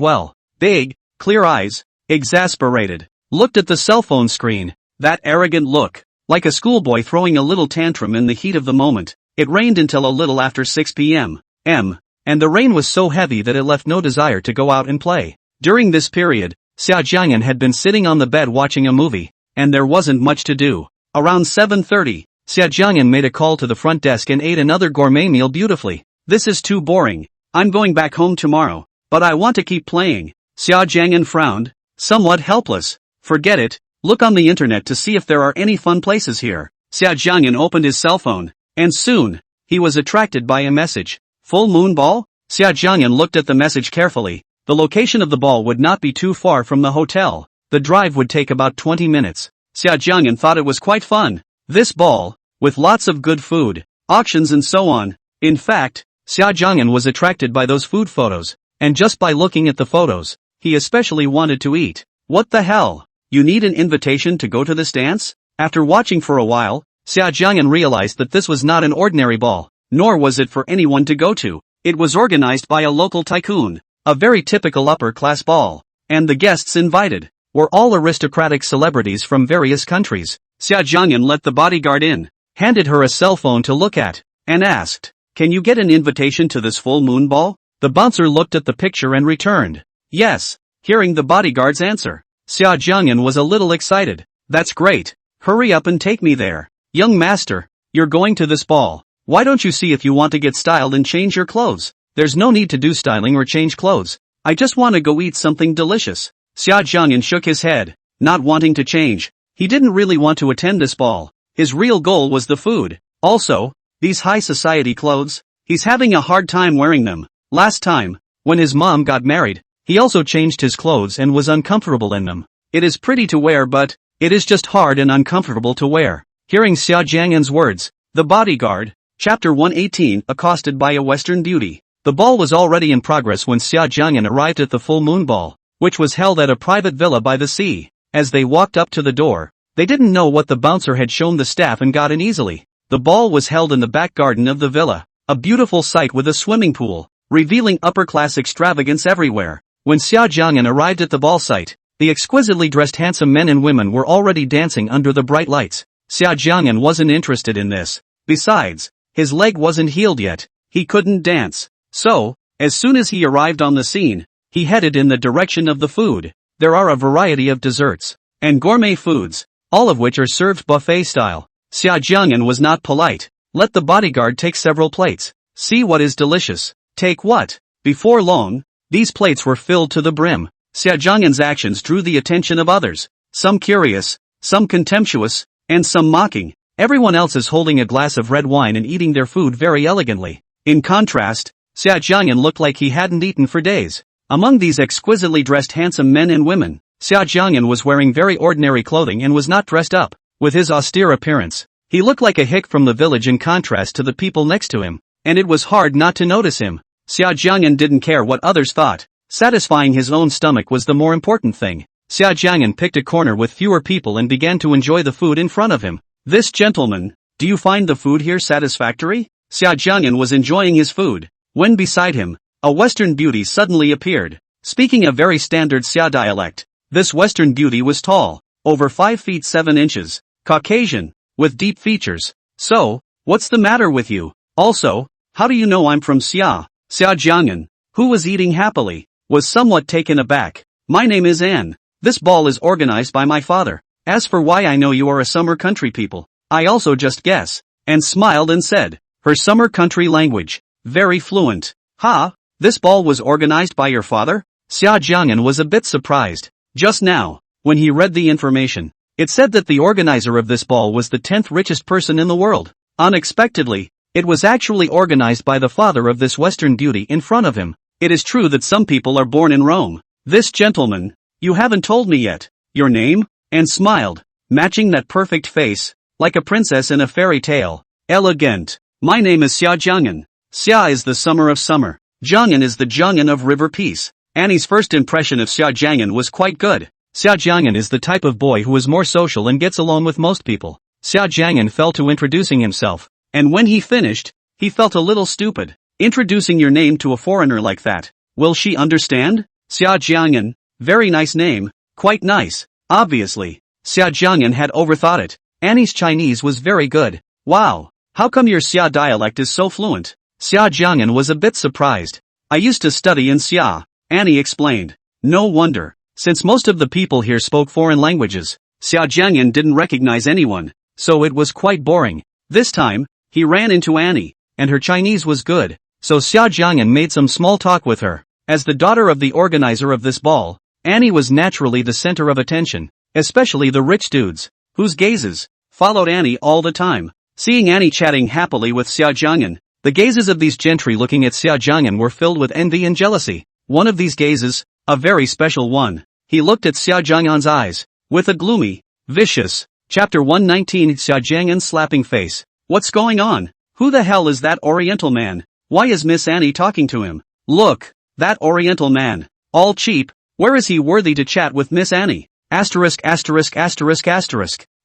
well. Big, clear eyes, exasperated, looked at the cell phone screen. That arrogant look, like a schoolboy throwing a little tantrum in the heat of the moment. It rained until a little after 6 p.m. And the rain was so heavy that it left no desire to go out and play. During this period, Xia Jiang'an had been sitting on the bed watching a movie, and there wasn't much to do. Around 7:30, Xia Jiang'an made a call to the front desk and ate another gourmet meal beautifully. This is too boring. I'm going back home tomorrow, but I want to keep playing. Xia Jiang'an frowned, somewhat helpless. Forget it, look on the internet to see if there are any fun places here. Xia Jiang'an opened his cell phone, and soon, he was attracted by a message. Full moon ball? Xia Jiang'an looked at the message carefully. The location of the ball would not be too far from the hotel. The drive would take about 20 minutes. Xia Jiang'an thought it was quite fun. This ball, with lots of good food, auctions and so on. In fact, Xia Jiang'an was attracted by those food photos, and just by looking at the photos, he especially wanted to eat. What the hell? You need an invitation to go to this dance? After watching for a while, Xia Jiang'an realized that this was not an ordinary ball, nor was it for anyone to go to. It was organized by a local tycoon, a very typical upper-class ball, and the guests invited were all aristocratic celebrities from various countries. Xia Jiang'an let the bodyguard in, handed her a cell phone to look at, and asked, "Can you get an invitation to this full moon ball?" The bouncer looked at the picture and returned, "Yes." Hearing the bodyguard's answer, Xia Jiang'an was a little excited. "That's great. Hurry up and take me there." "Young master, you're going to this ball. Why don't you see if you want to get styled and change your clothes?" "There's no need to do styling or change clothes. I just want to go eat something delicious." Xia Jiang'an shook his head, not wanting to change. He didn't really want to attend this ball. His real goal was the food. Also, these high society clothes, he's having a hard time wearing them. Last time, when his mom got married, he also changed his clothes and was uncomfortable in them. It is pretty to wear, but it is just hard and uncomfortable to wear. Hearing Xia Jiang'an's words, the bodyguard, Chapter 118, accosted by a Western beauty. The ball was already in progress when Xia Jiang'an arrived at the full moon ball, which was held at a private villa by the sea. As they walked up to the door, they didn't know what the bouncer had shown the staff and got in easily. The ball was held in the back garden of the villa, a beautiful sight with a swimming pool, revealing upper-class extravagance everywhere. When Xia Jiang'an arrived at the ball site, the exquisitely dressed handsome men and women were already dancing under the bright lights. Xia Jiang'an wasn't interested in this. Besides, his leg wasn't healed yet. He couldn't dance. So, as soon as he arrived on the scene, he headed in the direction of the food. There are a variety of desserts and gourmet foods, all of which are served buffet style. Xia Jiang'an was not polite. Let the bodyguard take several plates. See what is delicious. Take what? Before long, these plates were filled to the brim. Xia Jiang'an's actions drew the attention of others, some curious, some contemptuous, and some mocking. Everyone else is holding a glass of red wine and eating their food very elegantly. In contrast, Xia Jiang'an looked like he hadn't eaten for days. Among these exquisitely dressed handsome men and women, Xia Jiang'an was wearing very ordinary clothing and was not dressed up. With his austere appearance, he looked like a hick from the village in contrast to the people next to him, and it was hard not to notice him. Xia Jiang'an didn't care what others thought. Satisfying his own stomach was the more important thing. Xia Jiang'an picked a corner with fewer people and began to enjoy the food in front of him. "This gentleman, do you find the food here satisfactory?" Xia Jiang'an was enjoying his food, when beside him, a Western beauty suddenly appeared, speaking a very standard Xia dialect. This Western beauty was tall, over 5 feet 7 inches, Caucasian, with deep features. "So, what's the matter with you? Also, how do you know I'm from Xia?" Xia Jiang'an, who was eating happily, was somewhat taken aback. "My name is Anne. This ball is organized by my father. As for why I know you are a summer country people, I also just guess," and smiled and said, her summer country language, very fluent. "Ha, this ball was organized by your father?" Xia Jiang'an was a bit surprised. Just now, when he read the information, it said that the organizer of this ball was the 10th richest person in the world. Unexpectedly, it was actually organized by the father of this Western beauty in front of him. It is true that some people are born in Rome. "This gentleman, you haven't told me yet. Your name?" And smiled, matching that perfect face, like a princess in a fairy tale. "Elegant. My name is Xia Jiang'an. Xia is the summer of summer. Jiang'an is the Jiang'an of river peace." Annie's first impression of Xia Jiang'an was quite good. Xia Jiang'an is the type of boy who is more social and gets along with most people. Xia Jiang'an fell to introducing himself, and when he finished, he felt a little stupid. Introducing your name to a foreigner like that. Will she understand? Xia Jiang'an, very nice name, quite nice. Obviously, Xia Jiang'an had overthought it. Annie's Chinese was very good. Wow, how come your Xia dialect is so fluent? Xia Jiang'an was a bit surprised. I used to study in Xia, Annie explained. No wonder, since most of the people here spoke foreign languages. Xia Jiang'an didn't recognize anyone, so it was quite boring. This time, he ran into Annie, and her Chinese was good, so Xia Jiang'an made some small talk with her. As the daughter of the organizer of this ball, Annie was naturally the center of attention, especially the rich dudes, whose gazes followed Annie all the time. Seeing Annie chatting happily with Xia Jiang'an, the gazes of these gentry looking at Xia Jiang'an were filled with envy and jealousy. One of these gazes, a very special one, he looked at Xia Jiang'an's eyes, with a gloomy, vicious, Chapter 119 Xia Jiang'an's slapping face. What's going on? Who the hell is that Oriental man? Why is Miss Annie talking to him? Look, that Oriental man. All cheap, where is he worthy to chat with Miss Annie? Asterisk.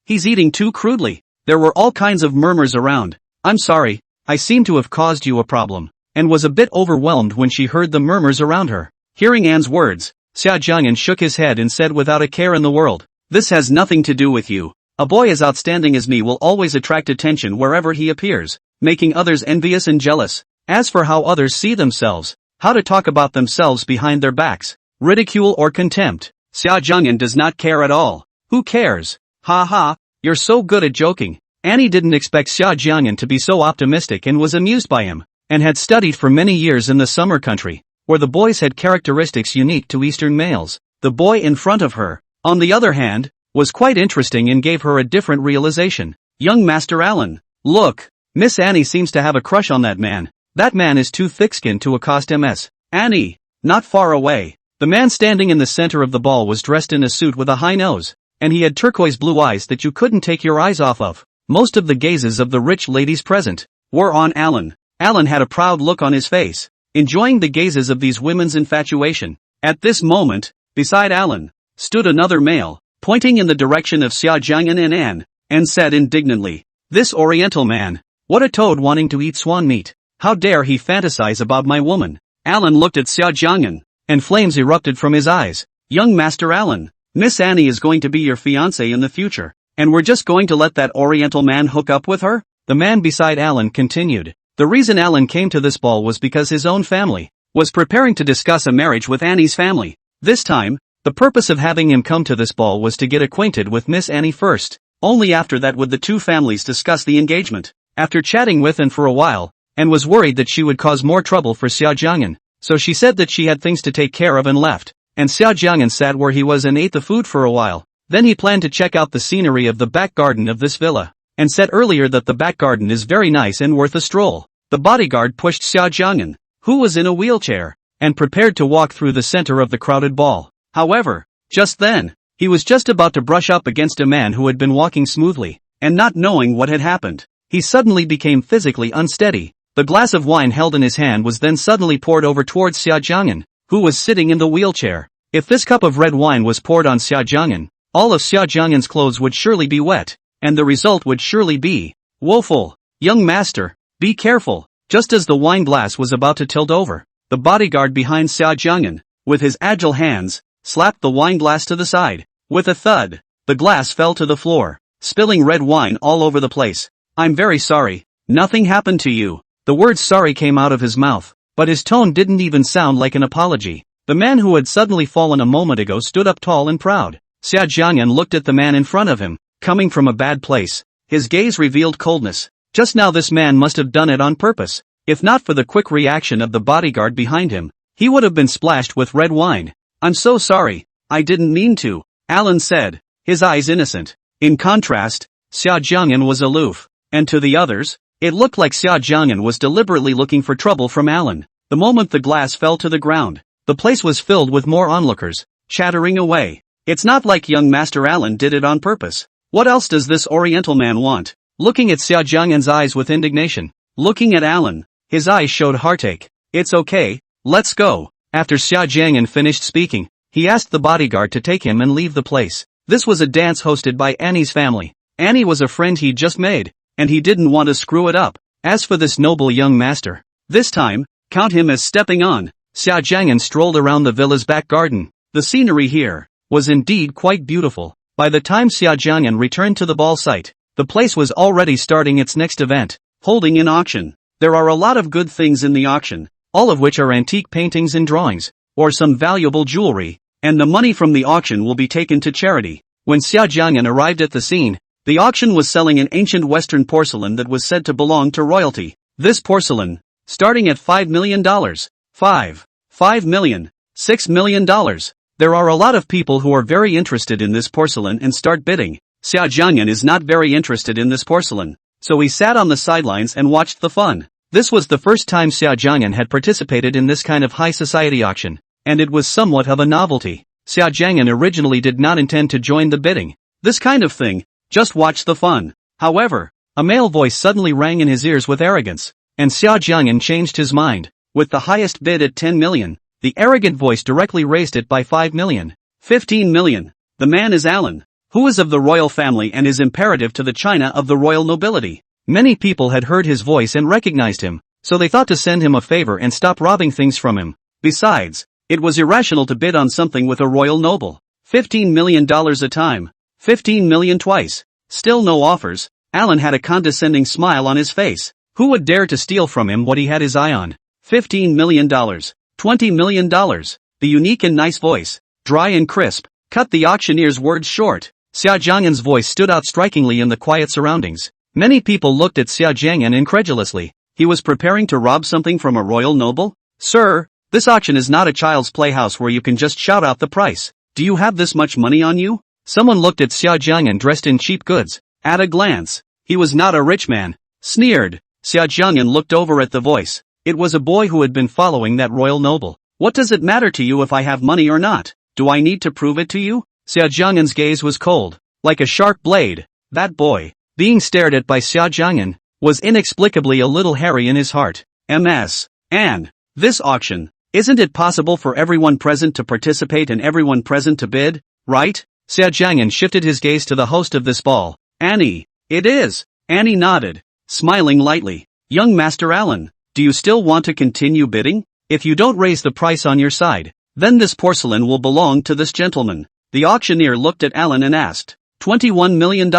He's eating too crudely. There were all kinds of murmurs around. I'm sorry, I seem to have caused you a problem, and was a bit overwhelmed when she heard the murmurs around her. Hearing Anne's words, Xia Jiang'an shook his head and said without a care in the world, this has nothing to do with you. A boy as outstanding as me will always attract attention wherever he appears, making others envious and jealous. As for how others see themselves, how to talk about themselves behind their backs, ridicule or contempt, Xia Jiang'an does not care at all. Who cares? Ha ha, you're so good at joking. Annie didn't expect Xia Jiang'an to be so optimistic and was amused by him, and had studied for many years in the summer country, where the boys had characteristics unique to Eastern males. The boy in front of her, on the other hand, was quite interesting and gave her a different realization. Young Master Allen. Look, Miss Annie seems to have a crush on that man. That man is too thick-skinned to accost Ms. Annie. Not far away. The man standing in the center of the ball was dressed in a suit with a high nose, and he had turquoise blue eyes that you couldn't take your eyes off of. Most of the gazes of the rich ladies present were on Allen. Allen had a proud look on his face, enjoying the gazes of these women's infatuation. At this moment, beside Allen, stood another male, pointing in the direction of Xia Jiang'an and Anne, and said indignantly, this Oriental man, what a toad wanting to eat swan meat. How dare he fantasize about my woman? Allen looked at Xia Jiang'an, and flames erupted from his eyes. Young Master Allen, Miss Annie is going to be your fiancé in the future, and we're just going to let that Oriental man hook up with her? The man beside Allen continued. The reason Allen came to this ball was because his own family was preparing to discuss a marriage with Annie's family. This time, the purpose of having him come to this ball was to get acquainted with Miss Annie first. Only after that would the two families discuss the engagement. After chatting with Anne for a while, Anne was worried that she would cause more trouble for Xia Jiang'an, so she said that she had things to take care of and left, and Xia Jiang'an sat where he was and ate the food for a while. Then he planned to check out the scenery of the back garden of this villa, and said earlier that the back garden is very nice and worth a stroll. The bodyguard pushed Xia Jiang'an, who was in a wheelchair, and prepared to walk through the center of the crowded ball. However, just then, he was just about to brush up against a man who had been walking smoothly, and not knowing what had happened, he suddenly became physically unsteady. The glass of wine held in his hand was then suddenly poured over towards Xia Jiang'an, who was sitting in the wheelchair. If this cup of red wine was poured on Xia Jiang'an, all of Xia Jiang'an's clothes would surely be wet, and the result would surely be woeful. Young master, be careful. Just as the wine glass was about to tilt over, the bodyguard behind Xia Jiang'an, with his agile hands, slapped the wine glass to the side. With a thud, the glass fell to the floor, spilling red wine all over the place. I'm very sorry. Nothing happened to you. The word sorry came out of his mouth, but his tone didn't even sound like an apology. The man who had suddenly fallen a moment ago stood up tall and proud. Xia Jiang'an looked at the man in front of him, coming from a bad place. His gaze revealed coldness. Just now this man must have done it on purpose. If not for the quick reaction of the bodyguard behind him, he would have been splashed with red wine. I'm so sorry. I didn't mean to, Allen said, his eyes innocent. In contrast, Xia Jiang'an was aloof, and to the others, it looked like Xia Jiang'an was deliberately looking for trouble from Allen. The moment the glass fell to the ground, the place was filled with more onlookers, chattering away. It's not like young Master Allen did it on purpose. What else does this Oriental man want? Looking at Xia Jiang'an's eyes with indignation, looking at Allen, his eyes showed heartache. It's okay, let's go. After Xia Jiang'an finished speaking, He asked the bodyguard to take him and leave the place. This was a dance hosted by Annie's family. Annie was a friend he'd just made, and he didn't want to screw it up. As for this noble young master, this time, count him as stepping on. Xia Jiang'an strolled around the villa's back garden. The scenery here was indeed quite beautiful. By the time Xia Jiang'an returned to the ball site, the place was already starting its next event, holding an auction. There are a lot of good things in the auction, all of which are antique paintings and drawings, or some valuable jewelry, and the money from the auction will be taken to charity. When Xia Jiang'an arrived at the scene, the auction was selling an ancient Western porcelain that was said to belong to royalty. This porcelain, starting at $5 million, $5 million, $6 million. There are a lot of people who are very interested in this porcelain and start bidding. Xia Jiang'an is not very interested in this porcelain, so he sat on the sidelines and watched the fun. This was the first time Xia Jiang'an had participated in this kind of high society auction, and it was somewhat of a novelty. Xia Jiang'an originally did not intend to join the bidding. This kind of thing, just watch the fun. However, a male voice suddenly rang in his ears with arrogance, and Xia Jiang'an changed his mind. With the highest bid at 10 million, the arrogant voice directly raised it by 5 million. 15 million. The man is Alan, who is of the royal family and is imperative to the China of the royal nobility. Many people had heard his voice and recognized him, so they thought to send him a favor and stop robbing things from him. Besides, it was irrational to bid on something with a royal noble. $15 million a time. 15 million twice. Still no offers. Alan had a condescending smile on his face. Who would dare to steal from him what he had his eye on? $15 million. $20 million. The unique and nice voice, dry and crisp, cut the auctioneer's words short. Xia Jiang'an's voice stood out strikingly in the quiet surroundings. Many people looked at Xia Jiang'an incredulously. He was preparing to rob something from a royal noble? Sir, this auction is not a child's playhouse where you can just shout out the price. Do you have this much money on you? Someone looked at Xia Jiang'an dressed in cheap goods. At a glance, he was not a rich man. Sneered. Xia Jiang'an looked over at the voice. It was a boy who had been following that royal noble. What does it matter to you if I have money or not? Do I need to prove it to you? Xia Jiang'an's gaze was cold, like a sharp blade. That boy, being stared at by Xia Jiang'an, was inexplicably a little hairy in his heart. MS. And this auction, isn't it possible for everyone present to participate and everyone present to bid, right? Xia Jiang'an shifted his gaze to the host of this ball. Annie. It is. Annie nodded, smiling lightly. Young Master Alan, do you still want to continue bidding? If you don't raise the price on your side, then this porcelain will belong to this gentleman. The auctioneer looked at Alan and asked, $21 million.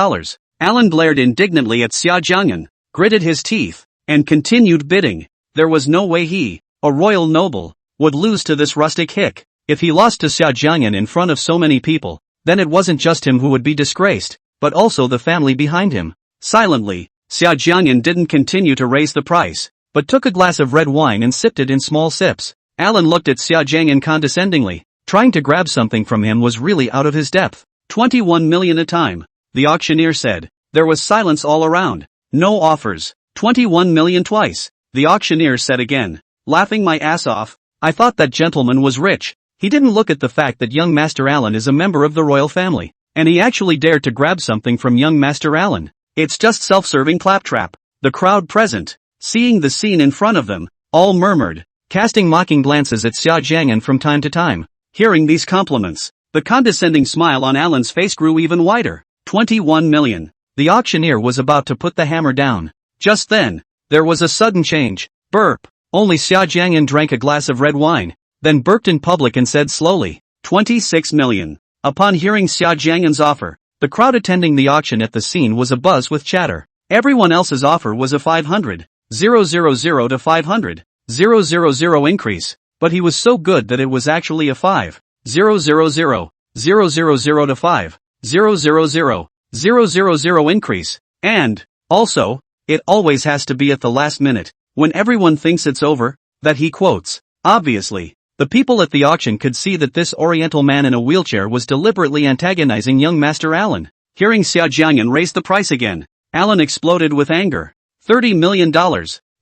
Alan glared indignantly at Xia Jiang'an, gritted his teeth, and continued bidding. There was no way he, a royal noble, would lose to this rustic hick. If he lost to Xia Jiang'an in front of so many people, then it wasn't just him who would be disgraced, but also the family behind him. Silently, Xia Jiang'an didn't continue to raise the price, but took a glass of red wine and sipped it in small sips. Alan looked at Xia Jiang'an condescendingly. Trying to grab something from him was really out of his depth. 21 million a time, the auctioneer said. There was silence all around. No offers. 21 million twice, the auctioneer said again, laughing my ass off. I thought that gentleman was rich. He didn't look at the fact that young Master Alan is a member of the royal family, and he actually dared to grab something from young Master Alan. It's just self-serving claptrap. The crowd present, seeing the scene in front of them, all murmured, casting mocking glances at Xia Jiang'an from time to time. Hearing these compliments, the condescending smile on Alan's face grew even wider. 21 million. The auctioneer was about to put the hammer down. Just then, there was a sudden change. Burp. Only Xia Jiang'an drank a glass of red wine, then burped in public and said slowly, 26 million. Upon hearing Xia Jiang'an's offer, the crowd attending the auction at the scene was abuzz with chatter. Everyone else's offer was a 500, 000 to 500, 000 increase, but he was so good that it was actually a 5, 000, 000 to 5, 000 increase, and, also, it always has to be at the last minute, when everyone thinks it's over, that he quotes. Obviously, the people at the auction could see that this oriental man in a wheelchair was deliberately antagonizing young Master Alan. Hearing Xia Jiang'an raise the price again, Alan exploded with anger. $30 million.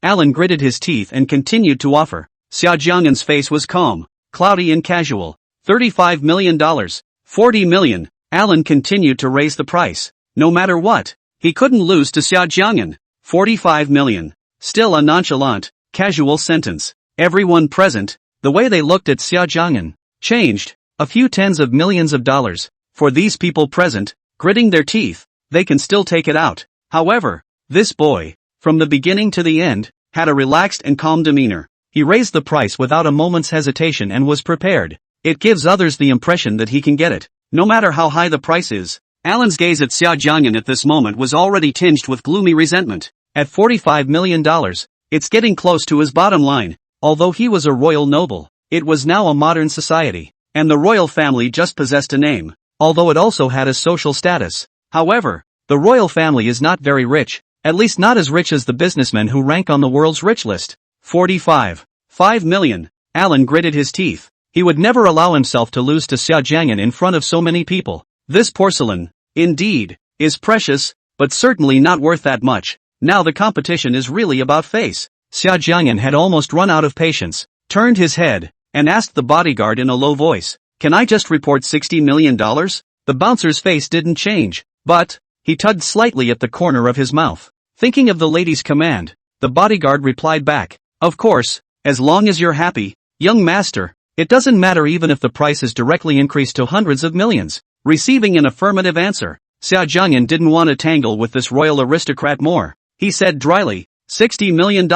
Alan gritted his teeth and continued to offer. Xia Jiang'an's face was calm, cloudy and casual. $35 million. $40 million. Alan continued to raise the price. No matter what, he couldn't lose to Xia Jiang'an. $45 million. Still a nonchalant, casual sentence. Everyone present, the way they looked at Xia Jiang'an, changed. A few tens of millions of dollars. For these people present, gritting their teeth, they can still take it out. However, this boy, from the beginning to the end, had a relaxed and calm demeanor. He raised the price without a moment's hesitation and was prepared. It gives others the impression that he can get it, no matter how high the price is. Alan's gaze at Xia Jiang'an at this moment was already tinged with gloomy resentment. At $45 million, it's getting close to his bottom line. Although he was a royal noble, it was now a modern society, and the royal family just possessed a name, although it also had a social status. However, the royal family is not very rich, at least not as rich as the businessmen who rank on the world's rich list. 45 million. Alan gritted his teeth. He would never allow himself to lose to Xia Jiang'an in front of so many people. This porcelain, indeed, is precious, but certainly not worth that much. Now the competition is really about face. Xia Jiang'an had almost run out of patience, turned his head, and asked the bodyguard in a low voice, "Can I just report $60 million? The bouncer's face didn't change, but he tugged slightly at the corner of his mouth. Thinking of the lady's command, the bodyguard replied back, "Of course, as long as you're happy, young master. It doesn't matter even if the price is directly increased to hundreds of millions." Receiving an affirmative answer, Xia Jiang'an didn't want to tangle with this royal aristocrat more. He said dryly, $60 million.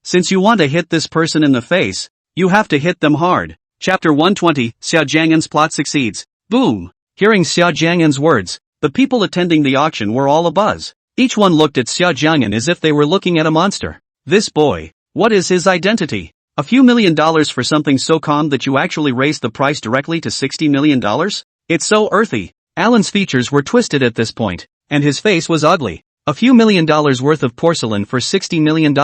Since you want to hit this person in the face, you have to hit them hard. Chapter 120, Xia Jiang'an's plot succeeds. Boom! Hearing Xia Jiang'an's words, the people attending the auction were all abuzz. Each one looked at Xia Jiang'an as if they were looking at a monster. This boy, what is his identity? A few $1 million for something so calm that you actually raised the price directly to $60 million? It's so earthy. Alan's features were twisted at this point, and his face was ugly. A few $1 million worth of porcelain for $60 million,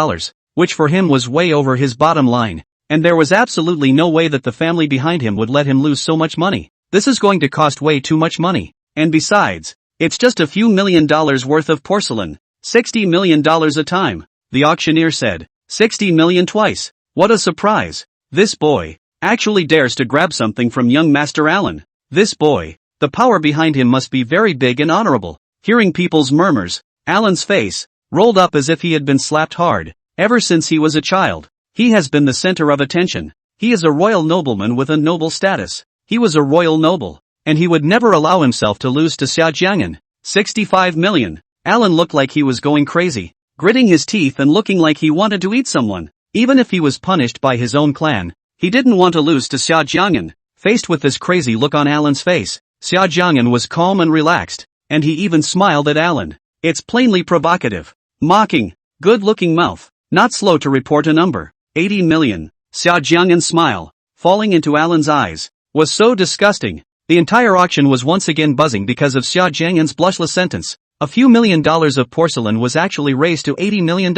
which for him was way over his bottom line, and there was absolutely no way that the family behind him would let him lose so much money. This is going to cost way too much money. And besides, it's just a few $1 million worth of porcelain. $60 million a time, the auctioneer said. 60 million twice. What a surprise. This boy actually dares to grab something from young Master Alan. This boy, the power behind him must be very big and honorable. Hearing people's murmurs, Alan's face rolled up as if he had been slapped hard. Ever since he was a child, he has been the center of attention. He is a royal nobleman with a noble status. He was a royal noble, and he would never allow himself to lose to Xia Jiang'an. 65 million. Alan looked like he was going crazy, gritting his teeth and looking like he wanted to eat someone. Even if he was punished by his own clan, he didn't want to lose to Xia Jiang'an. Faced with this crazy look on Alan's face, Xia Jiang'an was calm and relaxed, and he even smiled at Alan. It's plainly provocative, mocking, good-looking mouth, not slow to report a number. 80 million. Xia Jiang'an's smile, falling into Alan's eyes, was so disgusting. The entire auction was once again buzzing because of Xia Jiang'an's blushless sentence. A few $1 million of porcelain was actually raised to $80 million.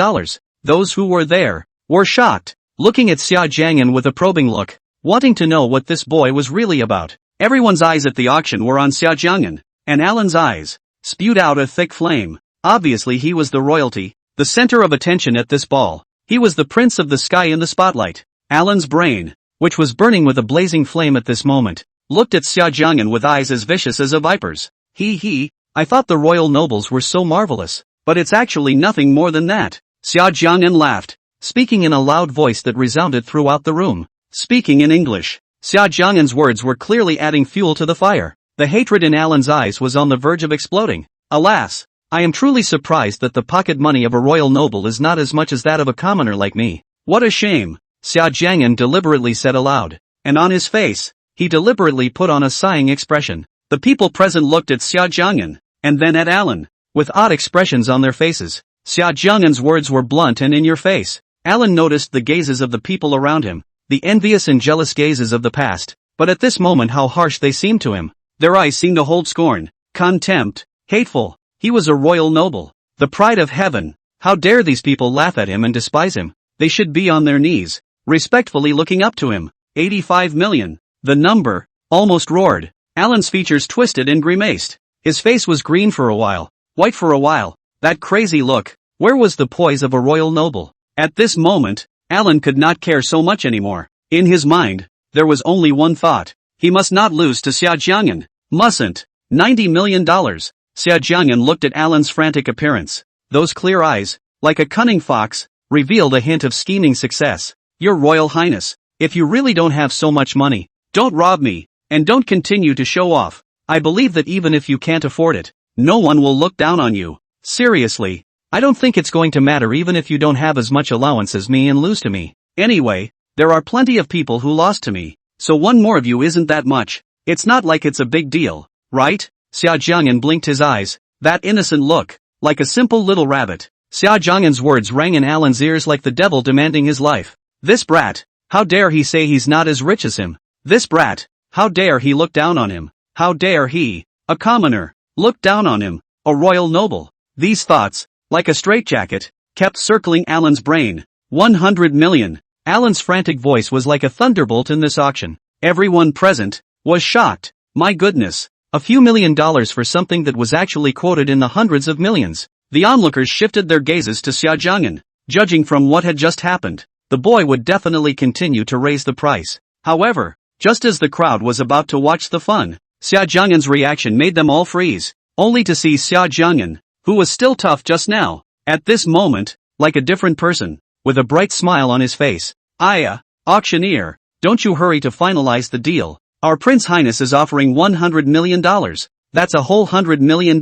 Those who were there were shocked, looking at Xia Jiang'an with a probing look, wanting to know what this boy was really about. Everyone's eyes at the auction were on Xia Jiang'an, and Alan's eyes spewed out a thick flame. Obviously he was the royalty, the center of attention at this ball. He was the prince of the sky in the spotlight. Alan's brain, which was burning with a blazing flame at this moment, looked at Xia Jiang'an with eyes as vicious as a viper's. I thought the royal nobles were so marvelous, but it's actually nothing more than that. Xia Jiang'an laughed, speaking in a loud voice that resounded throughout the room. Speaking in English, Xia Jiang'an's words were clearly adding fuel to the fire. The hatred in Alan's eyes was on the verge of exploding. Alas, I am truly surprised that the pocket money of a royal noble is not as much as that of a commoner like me. What a shame, Xia Jiang'an deliberately said aloud, and on his face, he deliberately put on a sighing expression. The people present looked at Xia Jiang'an, and then at Alan, with odd expressions on their faces. Xia Jiang'an's words were blunt and in your face. Alan noticed the gazes of the people around him, the envious and jealous gazes of the past, but at this moment how harsh they seemed to him. Their eyes seemed to hold scorn, contempt, hateful. He was a royal noble, the pride of heaven. How dare these people laugh at him and despise him? They should be on their knees, respectfully looking up to him. 85 million. The number almost roared. Alan's features twisted and grimaced. His face was green for a while, white for a while. That crazy look. Where was the poise of a royal noble? At this moment, Alan could not care so much anymore. In his mind, there was only one thought. He must not lose to Xia Jiang'an. Mustn't. $90 million. Xia Jiang'an looked at Alan's frantic appearance. Those clear eyes, like a cunning fox, revealed a hint of scheming success. Your Royal Highness, if you really don't have so much money, don't rob me. And don't continue to show off. I believe that even if you can't afford it, no one will look down on you. Seriously. I don't think it's going to matter even if you don't have as much allowance as me and lose to me. Anyway, there are plenty of people who lost to me, so one more of you isn't that much. It's not like it's a big deal, right? Xia Jiang'an blinked his eyes, that innocent look, like a simple little rabbit. Xia Jiang'an's words rang in Alan's ears like the devil demanding his life. This brat, how dare he say he's not as rich as him? This brat, how dare he look down on him? How dare he, a commoner, look down on him, a royal noble? These thoughts, like a straitjacket, kept circling Alan's brain. 100 million. Alan's frantic voice was like a thunderbolt in this auction. Everyone present was shocked. My goodness, a few $1,000,000 for something that was actually quoted in the hundreds of millions. The onlookers shifted their gazes to Xia Jiang'an. Judging from what had just happened, the boy would definitely continue to raise the price. However, just as the crowd was about to watch the fun, Xia Jiang'an's reaction made them all freeze, only to see Xia Jiang'an, who was still tough just now, at this moment, like a different person, with a bright smile on his face. Auctioneer, don't you hurry to finalize the deal. Our Prince Highness is offering $100 million. That's a whole $100 million.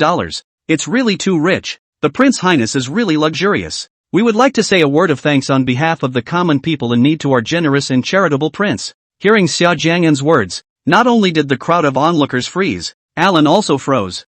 It's really too rich. The Prince Highness is really luxurious. We would like to say a word of thanks on behalf of the common people in need to our generous and charitable prince. Hearing Xia Jiang'an's words, not only did the crowd of onlookers freeze, Alan also froze.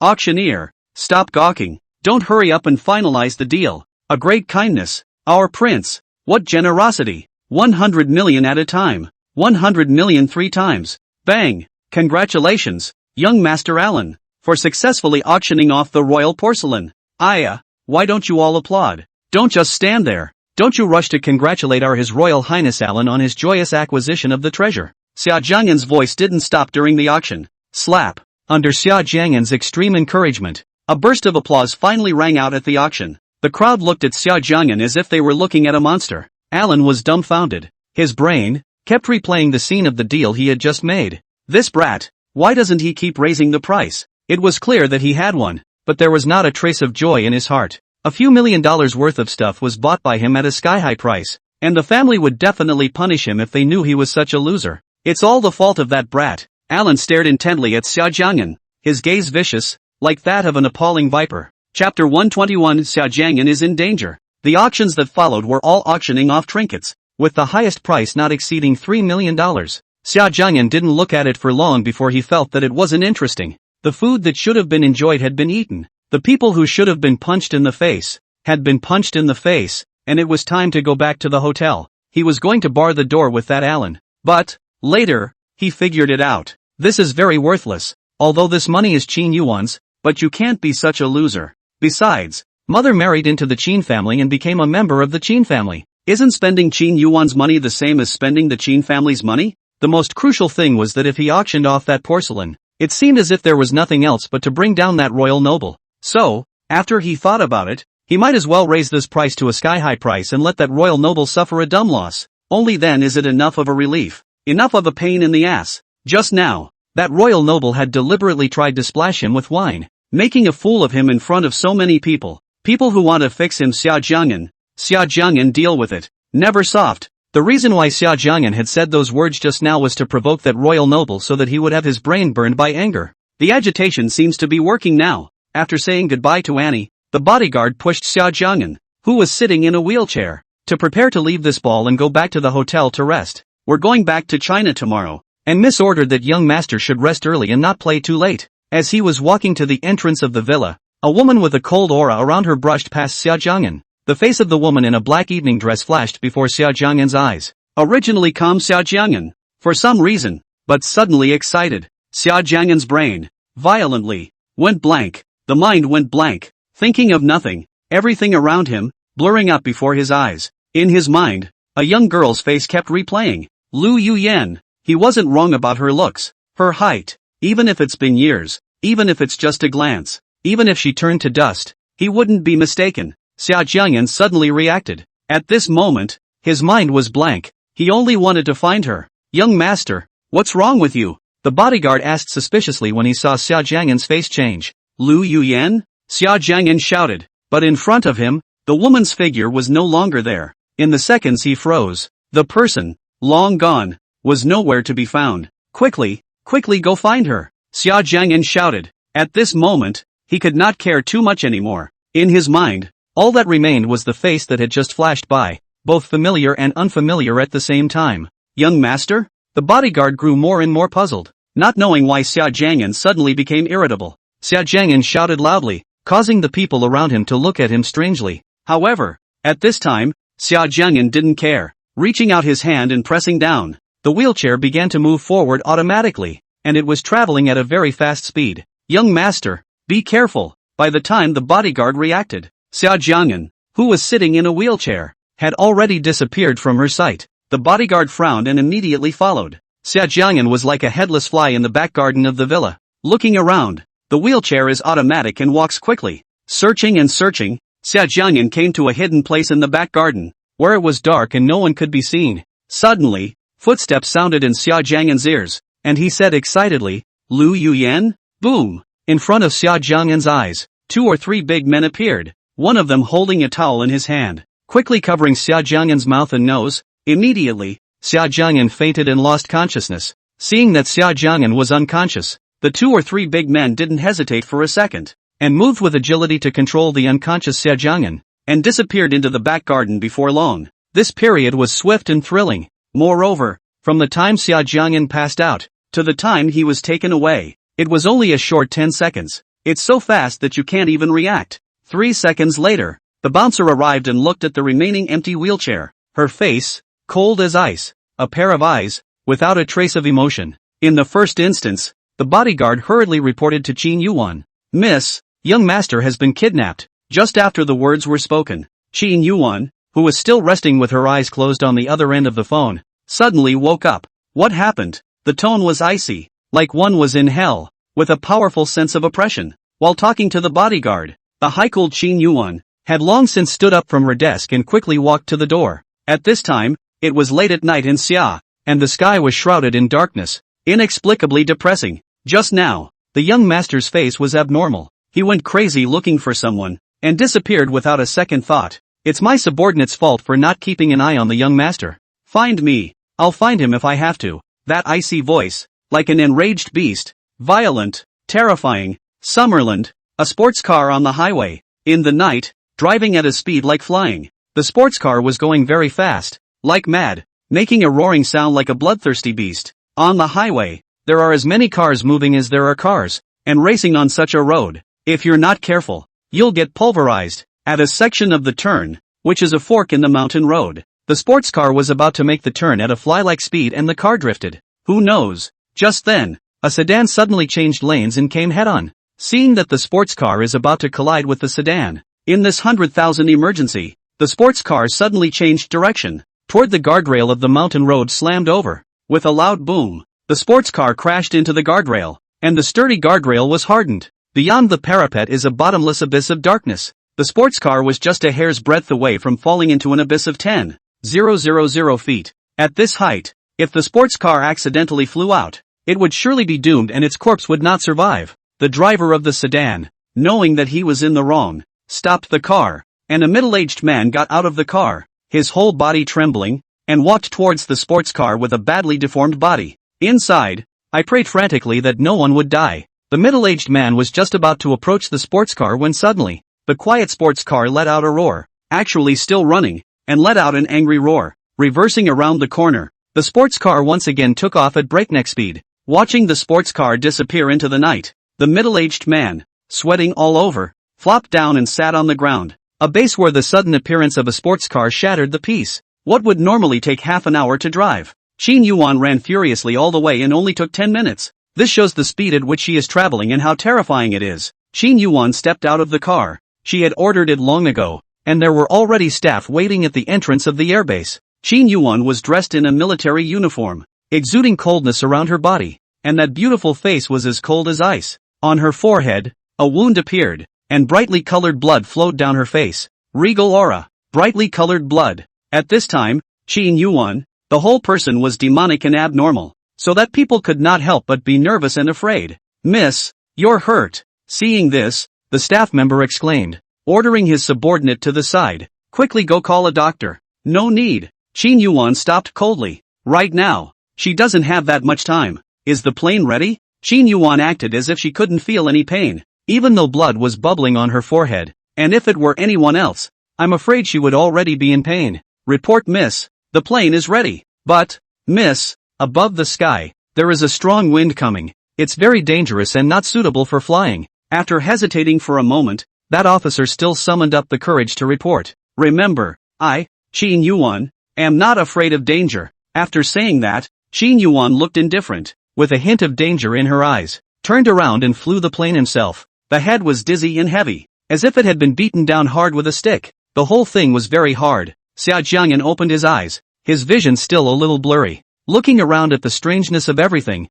Auctioneer, stop gawking. Don't hurry up and finalize the deal. A great kindness. Our prince. What generosity. 100 million at a time. 100 million 3 times. Bang. Congratulations, young Master Alan, for successfully auctioning off the royal porcelain. Why don't you all applaud? Don't just stand there. Don't you rush to congratulate our His Royal Highness Alan on his joyous acquisition of the treasure. Xia Jiang'an's voice didn't stop during the auction. Slap. Under Xia Jiang'an's extreme encouragement, a burst of applause finally rang out at the auction. The crowd looked at Xia Jiang'an as if they were looking at a monster. Alan was dumbfounded. His brain kept replaying the scene of the deal he had just made. This brat, why doesn't he keep raising the price? It was clear that he had one, but there was not a trace of joy in his heart. A few $1,000,000 worth of stuff was bought by him at a sky-high price, and the family would definitely punish him if they knew he was such a loser. It's all the fault of that brat. Alan stared intently at Xia Jiang'an, his gaze vicious, like that of an appalling viper. Chapter 121. Xia Jiang'an is in danger. The auctions that followed were all auctioning off trinkets, with the highest price not exceeding $3 million. Xia Jiang'an didn't look at it for long before he felt that it wasn't interesting. The food that should have been enjoyed had been eaten. The people who should have been punched in the face had been punched in the face, and it was time to go back to the hotel. He was going to bar the door with that Alan. But, later, he figured it out. This is very worthless. Although this money is Qin Yuan's, but you can't be such a loser. Besides, Mother married into the Qin family and became a member of the Qin family. Isn't spending Qin Yuan's money the same as spending the Qin family's money? The most crucial thing was that if he auctioned off that porcelain, it seemed as if there was nothing else but to bring down that royal noble. So, after he thought about it, he might as well raise this price to a sky-high price and let that royal noble suffer a dumb loss. Only then is it enough of a relief. Enough of a pain in the ass. Just now, that royal noble had deliberately tried to splash him with wine, making a fool of him in front of so many people. People who want to fix him. Xia Jiang'an, deal with it. Never soft. The reason why Xia Jiang'an had said those words just now was to provoke that royal noble so that he would have his brain burned by anger. The agitation seems to be working now. After saying goodbye to Annie, the bodyguard pushed Xia Jiang'an, who was sitting in a wheelchair, to prepare to leave this ball and go back to the hotel to rest. We're going back to China tomorrow, and Miss ordered that young master should rest early and not play too late. As he was walking to the entrance of the villa, a woman with a cold aura around her brushed past Xia Jiang'an. The face of the woman in a black evening dress flashed before Xia Jiang'an's eyes. Originally calm Xia Jiang'an, for some reason, but suddenly excited. Xia Jiang'an's brain, violently, went blank. The mind went blank, thinking of nothing, everything around him, blurring up before his eyes. In his mind, a young girl's face kept replaying. Lu Yuyan. He wasn't wrong about her looks, her height, even if it's been years, even if it's just a glance, even if she turned to dust, he wouldn't be mistaken. Xia Jiang'an suddenly reacted. At this moment, his mind was blank. He only wanted to find her. Young master, what's wrong with you? The bodyguard asked suspiciously when he saw Xia Jiang'an's face change. Lu Yuyan? Xia Jiang'an shouted, but in front of him, the woman's figure was no longer there. In the seconds he froze. The person, long gone, was nowhere to be found. Quickly, quickly go find her, Xia Jiang'an shouted. At this moment, he could not care too much anymore. In his mind, all that remained was the face that had just flashed by, both familiar and unfamiliar at the same time. Young master? The bodyguard grew more and more puzzled, not knowing why Xia Jiang'an suddenly became irritable. Xia Jiang'an shouted loudly, causing the people around him to look at him strangely. However, at this time, Xia Jiang'an didn't care. Reaching out his hand and pressing down, the wheelchair began to move forward automatically, and it was traveling at a very fast speed. Young master, be careful. By the time the bodyguard reacted, Xia Jiang'an, who was sitting in a wheelchair, had already disappeared from her sight. The bodyguard frowned and immediately followed. Xia Jiang'an was like a headless fly in the back garden of the villa. Looking around, the wheelchair is automatic and walks quickly. Searching and searching, Xia Jiang'an came to a hidden place in the back garden, where it was dark and no one could be seen. Suddenly, footsteps sounded in Xia Jiang'an's ears, and he said excitedly, Lu Yuyan? Boom! In front of Xia Jiang'an's eyes, 2 or 3 big men appeared, one of them holding a towel in his hand, quickly covering Xia Jiang'an's mouth and nose. Immediately, Xia Jiang'an fainted and lost consciousness. Seeing that Xia Jiang'an was unconscious, the 2 or 3 big men didn't hesitate for a second, and moved with agility to control the unconscious Xia Jiang'an, and disappeared into the back garden before long. This period was swift and thrilling. Moreover, from the time Xia Jiang'an passed out, to the time he was taken away, it was only a short 10 seconds. It's so fast that you can't even react. 3 seconds later, the bouncer arrived and looked at the remaining empty wheelchair. Her face, cold as ice, a pair of eyes, without a trace of emotion. In the first instance, the bodyguard hurriedly reported to Qin Yuwan. Miss, young master has been kidnapped. Just after the words were spoken, Qin Yuwan, who was still resting with her eyes closed on the other end of the phone, suddenly woke up. What happened? The tone was icy, like one was in hell, with a powerful sense of oppression. While talking to the bodyguard, the high-cooled Qin Yuwan had long since stood up from her desk and quickly walked to the door. At this time, it was late at night in Xia, and the sky was shrouded in darkness, inexplicably depressing. Just now, the young master's face was abnormal. He went crazy looking for someone, and disappeared without a second thought. It's my subordinate's fault for not keeping an eye on the young master. Find me. I'll find him if I have to. That icy voice, like an enraged beast, violent, terrifying. Summerland, a sports car on the highway. In the night, driving at a speed like flying. The sports car was going very fast, like mad, making a roaring sound like a bloodthirsty beast. On the highway, there are as many cars moving as there are cars, and racing on such a road, if you're not careful, you'll get pulverized. At a section of the turn, which is a fork in the mountain road, the sports car was about to make the turn at a fly-like speed and the car drifted. Who knows? Just then, a sedan suddenly changed lanes and came head-on. Seeing that the sports car is about to collide with the sedan, in this 100,000 emergency, the sports car suddenly changed direction, toward the guardrail of the mountain road slammed over. With a loud boom, the sports car crashed into the guardrail, and the sturdy guardrail was hardened. Beyond the parapet is a bottomless abyss of darkness. The sports car was just a hair's breadth away from falling into an abyss of 10,000 feet. At this height, if the sports car accidentally flew out, it would surely be doomed and its corpse would not survive. The driver of the sedan, knowing that he was in the wrong, stopped the car, and a middle-aged man got out of the car, his whole body trembling, and walked towards the sports car with a badly deformed body. Inside, I prayed frantically that no one would die. The middle-aged man was just about to approach the sports car when suddenly, the quiet sports car let out a roar, actually still running, and let out an angry roar. Reversing around the corner, the sports car once again took off at breakneck speed. Watching the sports car disappear into the night, the middle-aged man, sweating all over, flopped down and sat on the ground, a base where the sudden appearance of a sports car shattered the peace. What would normally take half an hour to drive, Qin Yuwan ran furiously all the way and only took 10 minutes. This shows the speed at which she is traveling and how terrifying it is. Qin Yuwan stepped out of the car. She had ordered it long ago, and there were already staff waiting at the entrance of the airbase. Qin Yuwan was dressed in a military uniform, exuding coldness around her body, and that beautiful face was as cold as ice. On her forehead, a wound appeared, and brightly colored blood flowed down her face. Regal aura, brightly colored blood. At this time, Qin Yuwan, the whole person was demonic and abnormal, so that people could not help but be nervous and afraid. Miss, you're hurt. Seeing this, the staff member exclaimed, ordering his subordinate to the side. Quickly go call a doctor. No need. Qin Yuwan stopped coldly. Right now, she doesn't have that much time. Is the plane ready? Qin Yuwan acted as if she couldn't feel any pain, even though blood was bubbling on her forehead, and if it were anyone else, I'm afraid she would already be in pain. Report, miss. The plane is ready. But, miss, above the sky, there is a strong wind coming. It's very dangerous and not suitable for flying. After hesitating for a moment, that officer still summoned up the courage to report. Remember, I, Qin Yuwan, am not afraid of danger. After saying that, Qin Yuwan looked indifferent, with a hint of danger in her eyes, turned around and flew the plane himself. The head was dizzy and heavy, as if it had been beaten down hard with a stick. The whole thing was very hard. Xia Jiang'an opened his eyes, his vision still a little blurry, looking around at the strangeness of everything.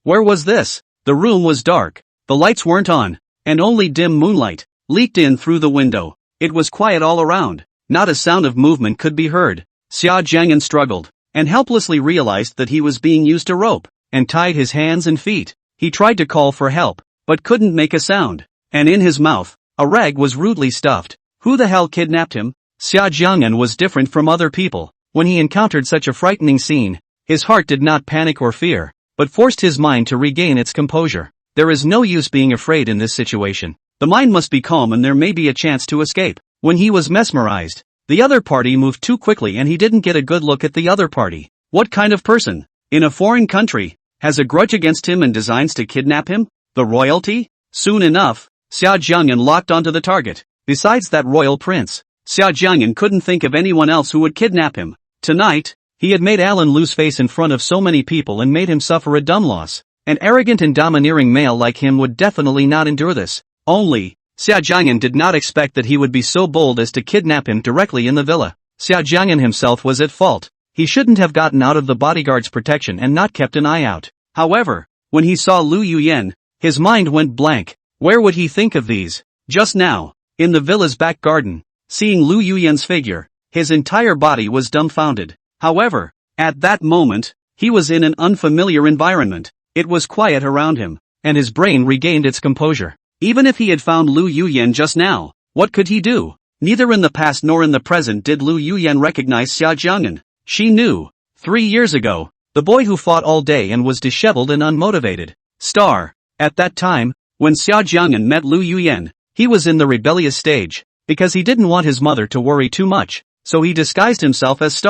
Where was this? The room was dark, the lights weren't on, and only dim moonlight leaked in through the window. It was quiet all around, not a sound of movement could be heard. Xia Jiang'an struggled, and helplessly realized that he was being used a rope, and tied his hands and feet. He tried to call for help, but couldn't make a sound, and in his mouth, a rag was rudely stuffed. Who the hell kidnapped him? Xia Jiang'an was different from other people. When he encountered such a frightening scene, his heart did not panic or fear, but forced his mind to regain its composure. There is no use being afraid in this situation. The mind must be calm and there may be a chance to escape. When he was mesmerized, the other party moved too quickly and he didn't get a good look at the other party. What kind of person, in a foreign country, has a grudge against him and designs to kidnap him? The royalty? Soon enough, Xia Jiang'an locked onto the target. Besides that royal prince, Xia Jiang'an couldn't think of anyone else who would kidnap him. Tonight, he had made Alan lose face in front of so many people and made him suffer a dumb loss. An arrogant and domineering male like him would definitely not endure this. Only, Xia Jiang'an did not expect that he would be so bold as to kidnap him directly in the villa. Xia Jiang'an himself was at fault. He shouldn't have gotten out of the bodyguard's protection and not kept an eye out. However, when he saw Lu Yuyan, his mind went blank. Where would he think of these? Just now, in the villa's back garden, seeing Lu Yuyan's figure, his entire body was dumbfounded. However, at that moment, he was in an unfamiliar environment. It was quiet around him, and his brain regained its composure. Even if he had found Lu Yuyan just now, what could he do? Neither in the past nor in the present did Lu Yuyan recognize Xia Jiang'an. She knew. 3 years ago, the boy who fought all day and was disheveled and unmotivated. At that time, when Xia Jiang'an met Lu Yuyan, he was in the rebellious stage, because he didn't want his mother to worry too much, so he disguised himself as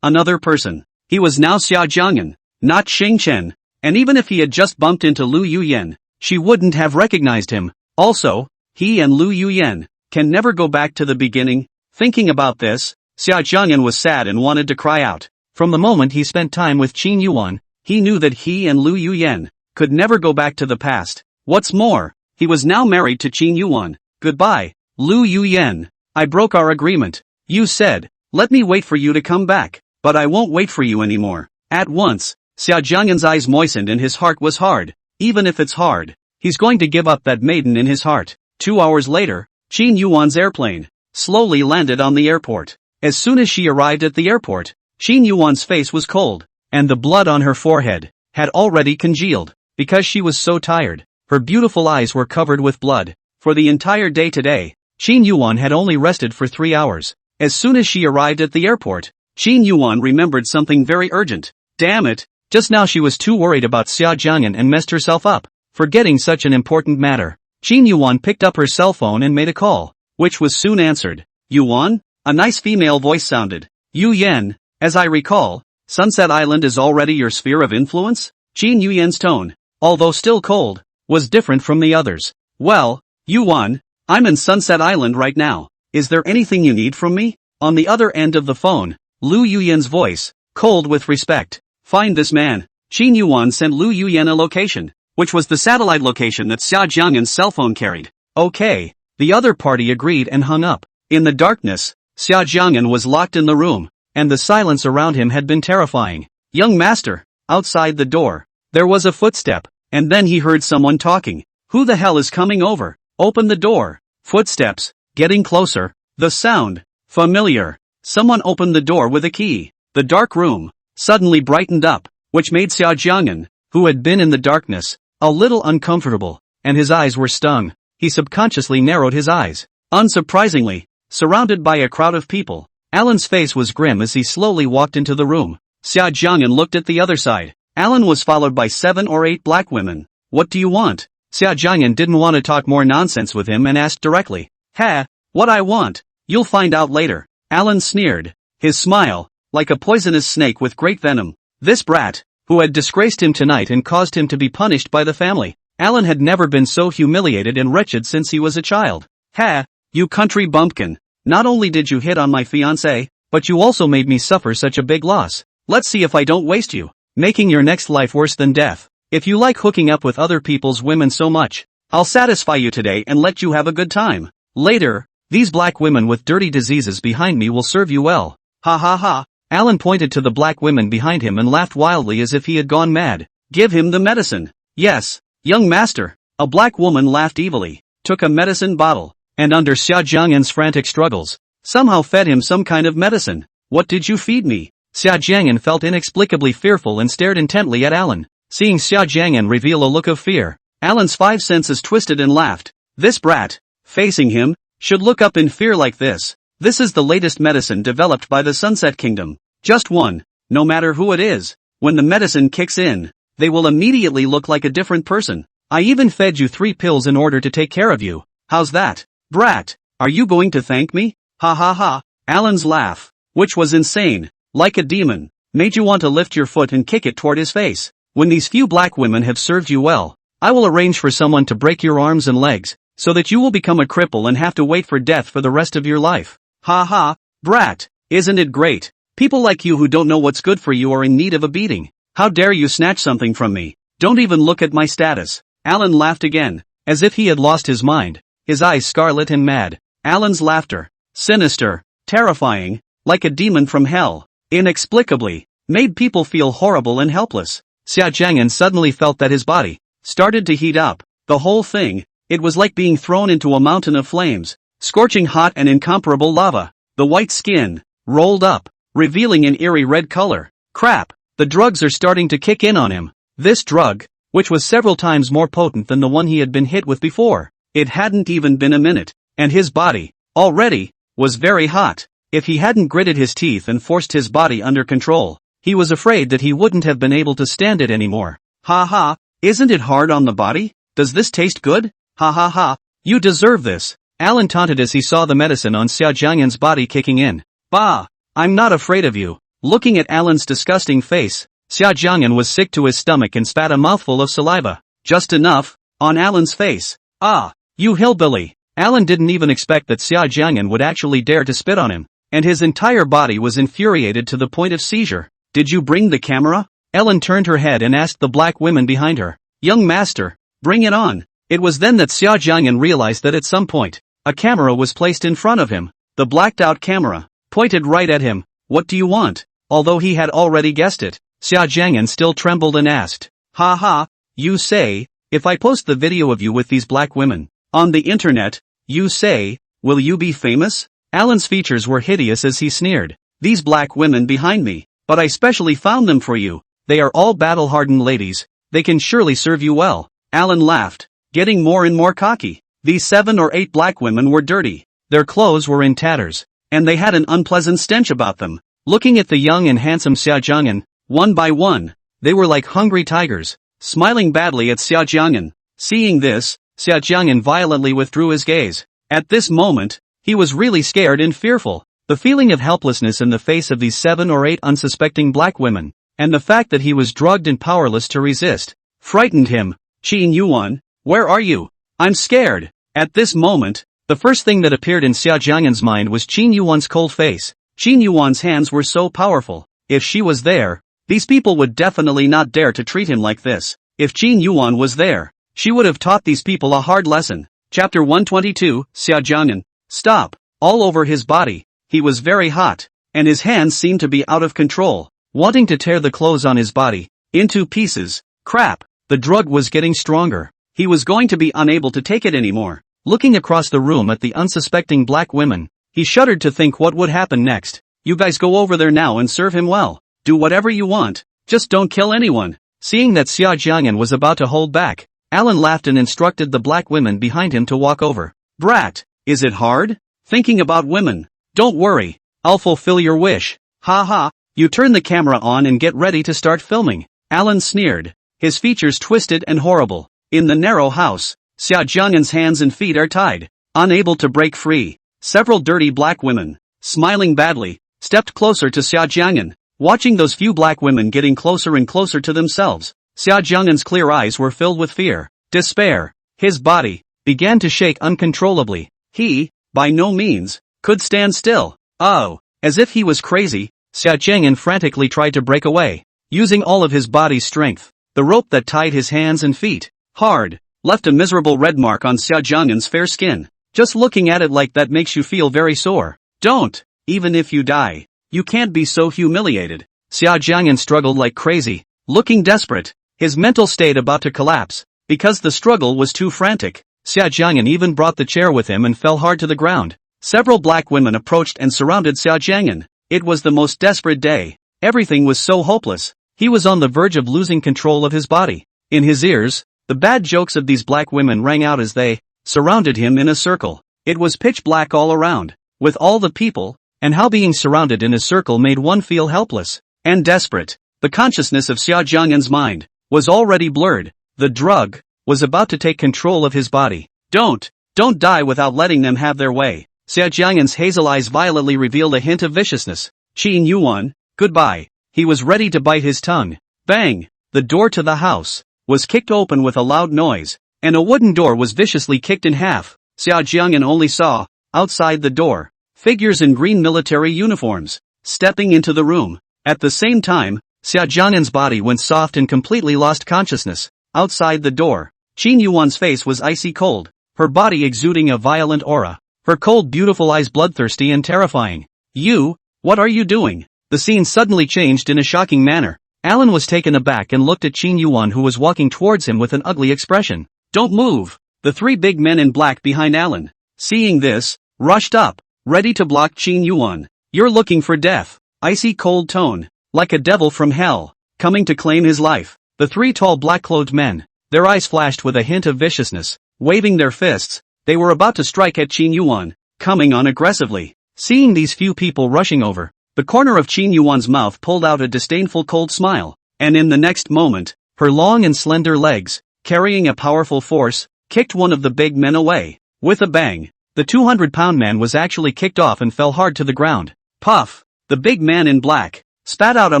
another person. He was now Xia Jiang'an, not Chen, and even if he had just bumped into Lu Yuyan, she wouldn't have recognized him. Also, he and Lu Yuyan can never go back to the beginning. Thinking about this, Xia Jiang'an was sad and wanted to cry out. From the moment he spent time with Qin Yuwan, he knew that he and Lu Yuyan could never go back to the past. What's more, he was now married to Qin Yuwan. Goodbye, Lu Yuyan. I broke our agreement. You said, let me wait for you to come back, but I won't wait for you anymore. At once, Xia Jiang'an's eyes moistened and his heart was hard. Even if it's hard, he's going to give up that maiden in his heart. 2 hours later, Qin Yuwan's airplane slowly landed on the airport. As soon as she arrived at the airport, Qin Yuwan's face was cold, and the blood on her forehead had already congealed. Because she was so tired, her beautiful eyes were covered with blood. For the entire day today, Qin Yuwan had only rested for 3 hours. As soon as she arrived at the airport, Qin Yuwan remembered something very urgent. Damn it, just now she was too worried about Xia Jiang'an and messed herself up, forgetting such an important matter. Qin Yuwan picked up her cell phone and made a call, which was soon answered. Yuwan? A nice female voice sounded. Yuyan, as I recall, Sunset Island is already your sphere of influence? Qin Yuyan's tone, although still cold, was different from the others. Well, Yuwan, I'm in Sunset Island right now. Is there anything you need from me? On the other end of the phone, Lu Yuyan's voice, cold with respect. Find this man. Qin Yuwan sent Lu Yuyan a location, which was the satellite location that Xia Jiang'an's cell phone carried. Okay. The other party agreed and hung up. In the darkness, Xia Jiang'an was locked in the room, and the silence around him had been terrifying. Young master, outside the door, there was a footstep, and then he heard someone talking. Who the hell is coming over? Open the door. Footsteps, getting closer. The sound, familiar. Someone opened the door with a key. The dark room suddenly brightened up, which made Xia Jiang'an, who had been in the darkness, a little uncomfortable, and his eyes were stung. He subconsciously narrowed his eyes. Unsurprisingly, surrounded by a crowd of people, Alan's face was grim as he slowly walked into the room. Xia Jiang'an looked at the other side. Alan was followed by 7 or 8 black women. What do you want? Xia Jiang'an didn't want to talk more nonsense with him and asked directly. Ha, what I want? You'll find out later. Alan sneered. His smile, like a poisonous snake with great venom. This brat, who had disgraced him tonight and caused him to be punished by the family. Alan had never been so humiliated and wretched since he was a child. Ha, you country bumpkin. Not only did you hit on my fiancé, but you also made me suffer such a big loss. Let's see if I don't waste you, making your next life worse than death. If you like hooking up with other people's women so much, I'll satisfy you today and let you have a good time. Later, these black women with dirty diseases behind me will serve you well. Ha ha ha. Alan pointed to the black women behind him and laughed wildly as if he had gone mad. Give him the medicine. Yes, young master. A black woman laughed evilly, took a medicine bottle, and under Xia Jiang'an's frantic struggles, somehow fed him some kind of medicine. What did you feed me? Xia Jiang'an felt inexplicably fearful and stared intently at Alan. Seeing Xia Jiang'an reveal a look of fear, Alan's 5 senses twisted and laughed. This brat, facing him, should look up in fear like this. This is the latest medicine developed by the Sunset Kingdom. Just one, no matter who it is. When the medicine kicks in, they will immediately look like a different person. I even fed you 3 pills in order to take care of you. How's that? Brat, are you going to thank me? Ha ha ha. Alan's laugh, which was insane, like a demon, made you want to lift your foot and kick it toward his face. When these few black women have served you well, I will arrange for someone to break your arms and legs, so that you will become a cripple and have to wait for death for the rest of your life. Ha ha, brat, isn't it great? People like you who don't know what's good for you are in need of a beating. How dare you snatch something from me? Don't even look at my status. Alan laughed again, as if he had lost his mind, his eyes scarlet and mad. Alan's laughter, sinister, terrifying, like a demon from hell, inexplicably, made people feel horrible and helpless. Xia Jiang'an suddenly felt that his body started to heat up. The whole thing, it was like being thrown into a mountain of flames, scorching hot and incomparable lava. The white skin rolled up, revealing an eerie red color. Crap, the drugs are starting to kick in on him. This drug, which was several times more potent than the one he had been hit with before. It hadn't even been a minute, and his body, already, was very hot. If he hadn't gritted his teeth and forced his body under control, he was afraid that he wouldn't have been able to stand it anymore. Ha ha, isn't it hard on the body? Does this taste good? Ha ha ha, you deserve this. Alan taunted as he saw the medicine on Xia Jiang'an's body kicking in. Bah, I'm not afraid of you. Looking at Alan's disgusting face, Xia Jiang'an was sick to his stomach and spat a mouthful of saliva. Just enough, on Alan's face. Ah, you hillbilly. Alan didn't even expect that Xia Jiang'an would actually dare to spit on him, and his entire body was infuriated to the point of seizure. Did you bring the camera? Ellen turned her head and asked the black women behind her. Young master, bring it on. It was then that Xia Jiang'an realized that at some point, a camera was placed in front of him. The blacked-out camera pointed right at him. What do you want? Although he had already guessed it, Xia Jiang'an still trembled and asked. Ha ha, you say, if I post the video of you with these black women on the internet, you say, will you be famous? Alan's features were hideous as he sneered. These black women behind me, but I specially found them for you. They are all battle-hardened ladies. They can surely serve you well. Alan laughed, getting more and more cocky. These 7 or 8 black women were dirty. Their clothes were in tatters, and they had an unpleasant stench about them. Looking at the young and handsome Xia Jiang'an, one by one, they were like hungry tigers, smiling badly at Xia Jiang'an. Seeing this, Xia Jiang'an violently withdrew his gaze. At this moment, he was really scared and fearful. The feeling of helplessness in the face of these 7 or 8 unsuspecting black women, and the fact that he was drugged and powerless to resist, frightened him. Qin Yuwan, where are you? I'm scared. At this moment, the first thing that appeared in Xia Jiang'an's mind was Qin Yuwan's cold face. Qin Yuwan's hands were so powerful. If she was there, these people would definitely not dare to treat him like this. If Qin Yuwan was there, she would have taught these people a hard lesson. Chapter 122, Xia Jiang'an. Stop. All over his body, he was very hot, and his hands seemed to be out of control, wanting to tear the clothes on his body into pieces. Crap, the drug was getting stronger. He was going to be unable to take it anymore. Looking across the room at the unsuspecting black women, he shuddered to think what would happen next. You guys go over there now and serve him well. Do whatever you want, just don't kill anyone. Seeing that Xia Jiang'an was about to hold back, Alan laughed and instructed the black women behind him to walk over. Brat, is it hard? Thinking about women? Don't worry, I'll fulfill your wish. Ha ha, you turn the camera on and get ready to start filming. Alan sneered, his features twisted and horrible. In the narrow house, Xia Jiang'an's hands and feet are tied, unable to break free. Several dirty black women, smiling badly, stepped closer to Xia Jiang'an. Watching those few black women getting closer and closer to themselves, Xia Jiang'an's clear eyes were filled with fear, despair. His body began to shake uncontrollably. He, by no means, could stand still. Oh, as if he was crazy, Xia Jiang'an frantically tried to break away, using all of his body's strength. The rope that tied his hands and feet, hard, left a miserable red mark on Xia Jiang'an's fair skin. Just looking at it like that makes you feel very sore. Don't, even if you die. You can't be so humiliated. Xia Jiang'an struggled like crazy, looking desperate, his mental state about to collapse. Because the struggle was too frantic, Xia Jiang'an even brought the chair with him and fell hard to the ground. Several black women approached and surrounded Xia Jiang'an. It was the most desperate day. Everything was so hopeless. He was on the verge of losing control of his body. In his ears, the bad jokes of these black women rang out as they surrounded him in a circle. It was pitch black all around, with all the people, and how being surrounded in a circle made one feel helpless and desperate. The consciousness of Xia Jiang'an's mind was already blurred. The drug was about to take control of his body. Don't die without letting them have their way. Xia Jiang'an's hazel eyes violently revealed a hint of viciousness. Qin Yuwan, goodbye. He was ready to bite his tongue. Bang! The door to the house was kicked open with a loud noise, and a wooden door was viciously kicked in half. Xia Jiang'an only saw, outside the door, figures in green military uniforms, stepping into the room. At the same time, Xia Jiang'an's body went soft and completely lost consciousness. Outside the door, Qin Yuan's face was icy cold, her body exuding a violent aura, her cold beautiful eyes bloodthirsty and terrifying. You, what are you doing? The scene suddenly changed in a shocking manner. Alan was taken aback and looked at Qin Yuwan, who was walking towards him with an ugly expression. Don't move! The three big men in black behind Alan, seeing this, rushed up, ready to block Qin Yuwan. You're looking for death. Icy cold tone, like a devil from hell, coming to claim his life. The three tall black-clothed men, their eyes flashed with a hint of viciousness, waving their fists, they were about to strike at Qin Yuwan, coming on aggressively. Seeing these few people rushing over, the corner of Qin Yuwan's mouth pulled out a disdainful cold smile, and in the next moment, her long and slender legs, carrying a powerful force, kicked one of the big men away. With a bang, the 200-pound man was actually kicked off and fell hard to the ground. Puff! The big man in black spat out a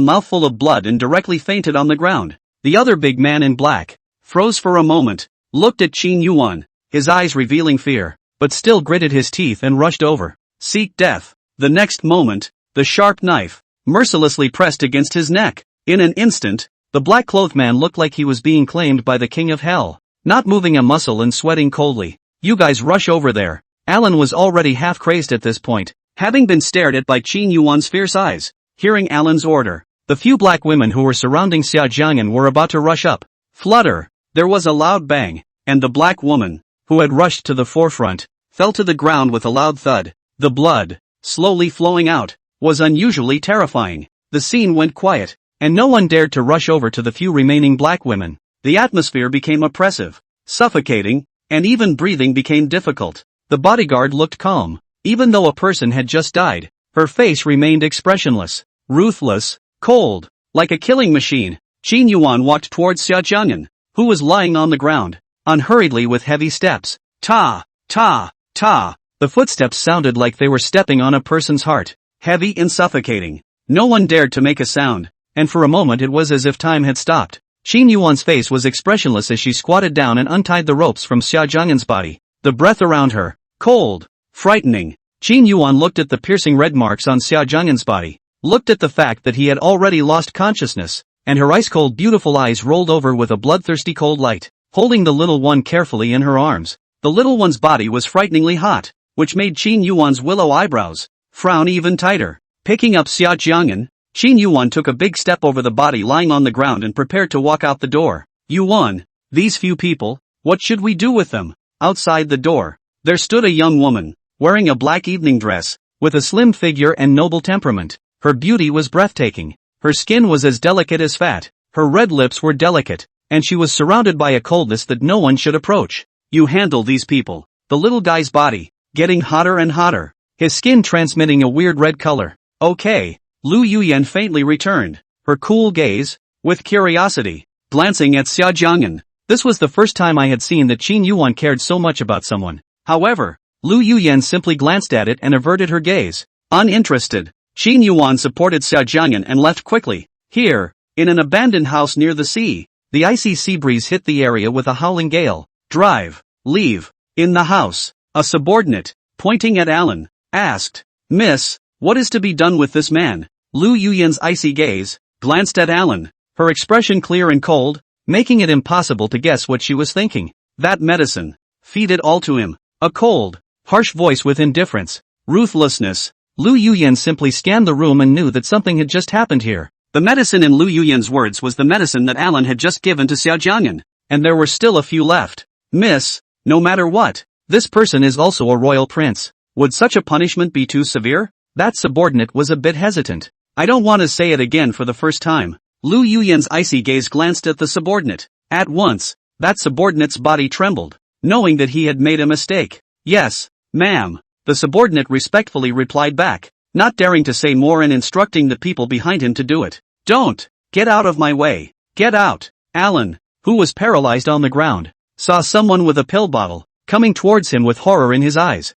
mouthful of blood and directly fainted on the ground. The other big man in black froze for a moment, looked at Qin Yuwan, his eyes revealing fear, but still gritted his teeth and rushed over. Seek death. The next moment, the sharp knife mercilessly pressed against his neck. In an instant, the black-clothed man looked like he was being claimed by the king of hell, not moving a muscle and sweating coldly. You guys rush over there. Alan was already half crazed at this point, having been stared at by Qin Yuwan's fierce eyes. Hearing Alan's order, the few black women who were surrounding Xia Jiang'an were about to rush up. Flutter! There was a loud bang, and the black woman, who had rushed to the forefront, fell to the ground with a loud thud. The blood, slowly flowing out, was unusually terrifying. The scene went quiet, and no one dared to rush over to the few remaining black women. The atmosphere became oppressive, suffocating, and even breathing became difficult. The bodyguard looked calm, even though a person had just died. Her face remained expressionless, ruthless, cold, like a killing machine. Qin Yuwan walked towards Xia Jiang'an, who was lying on the ground, unhurriedly with heavy steps. Ta, ta, ta. The footsteps sounded like they were stepping on a person's heart, heavy and suffocating. No one dared to make a sound, and for a moment it was as if time had stopped. Qin Yuwan's face was expressionless as she squatted down and untied the ropes from Xia Jiang'an's body. The breath around her, cold, frightening. Qin Yuwan looked at the piercing red marks on Xia Jiang'an's body, looked at the fact that he had already lost consciousness, and her ice-cold beautiful eyes rolled over with a bloodthirsty cold light. Holding the little one carefully in her arms, the little one's body was frighteningly hot, which made Qin Yuwan's willow eyebrows frown even tighter. Picking up Xia Jiang'an, Qin Yuwan took a big step over the body lying on the ground and prepared to walk out the door. Yuwan, these few people, what should we do with them? Outside the door, there stood a young woman, wearing a black evening dress, with a slim figure and noble temperament. Her beauty was breathtaking. Her skin was as delicate as fat, her red lips were delicate, and she was surrounded by a coldness that no one should approach. You handle these people. The little guy's body, getting hotter and hotter, his skin transmitting a weird red color. Okay. Lu Yuyan faintly returned, her cool gaze with curiosity, glancing at Xia Jiang'an. This was the first time I had seen that Qin Yuwan cared so much about someone. However, Lu Yuyan simply glanced at it and averted her gaze. Uninterested, Qin Yuwan supported Xia Jiang'an and left quickly. Here, in an abandoned house near the sea, the icy sea breeze hit the area with a howling gale. Drive, leave. In the house, a subordinate, pointing at Alan, asked, "Miss, what is to be done with this man?" Lu Yuyan's icy gaze glanced at Alan, her expression clear and cold, making it impossible to guess what she was thinking. That medicine. Feed it all to him. A cold, harsh voice with indifference, ruthlessness. Lu Yuyan simply scanned the room and knew that something had just happened here. The medicine in Lu Yuyan's words was the medicine that Alan had just given to Xia Jiang'an, and there were still a few left. "Miss, no matter what, this person is also a royal prince. Would such a punishment be too severe?" That subordinate was a bit hesitant. "I don't want to say it again for the first time." Lu Yuyan's icy gaze glanced at the subordinate. At once, that subordinate's body trembled, knowing that he had made a mistake. "Yes, ma'am," the subordinate respectfully replied back, not daring to say more and instructing the people behind him to do it. "Don't! Get out of my way! Get out!" Alan, who was paralyzed on the ground, saw someone with a pill bottle, coming towards him with horror in his eyes.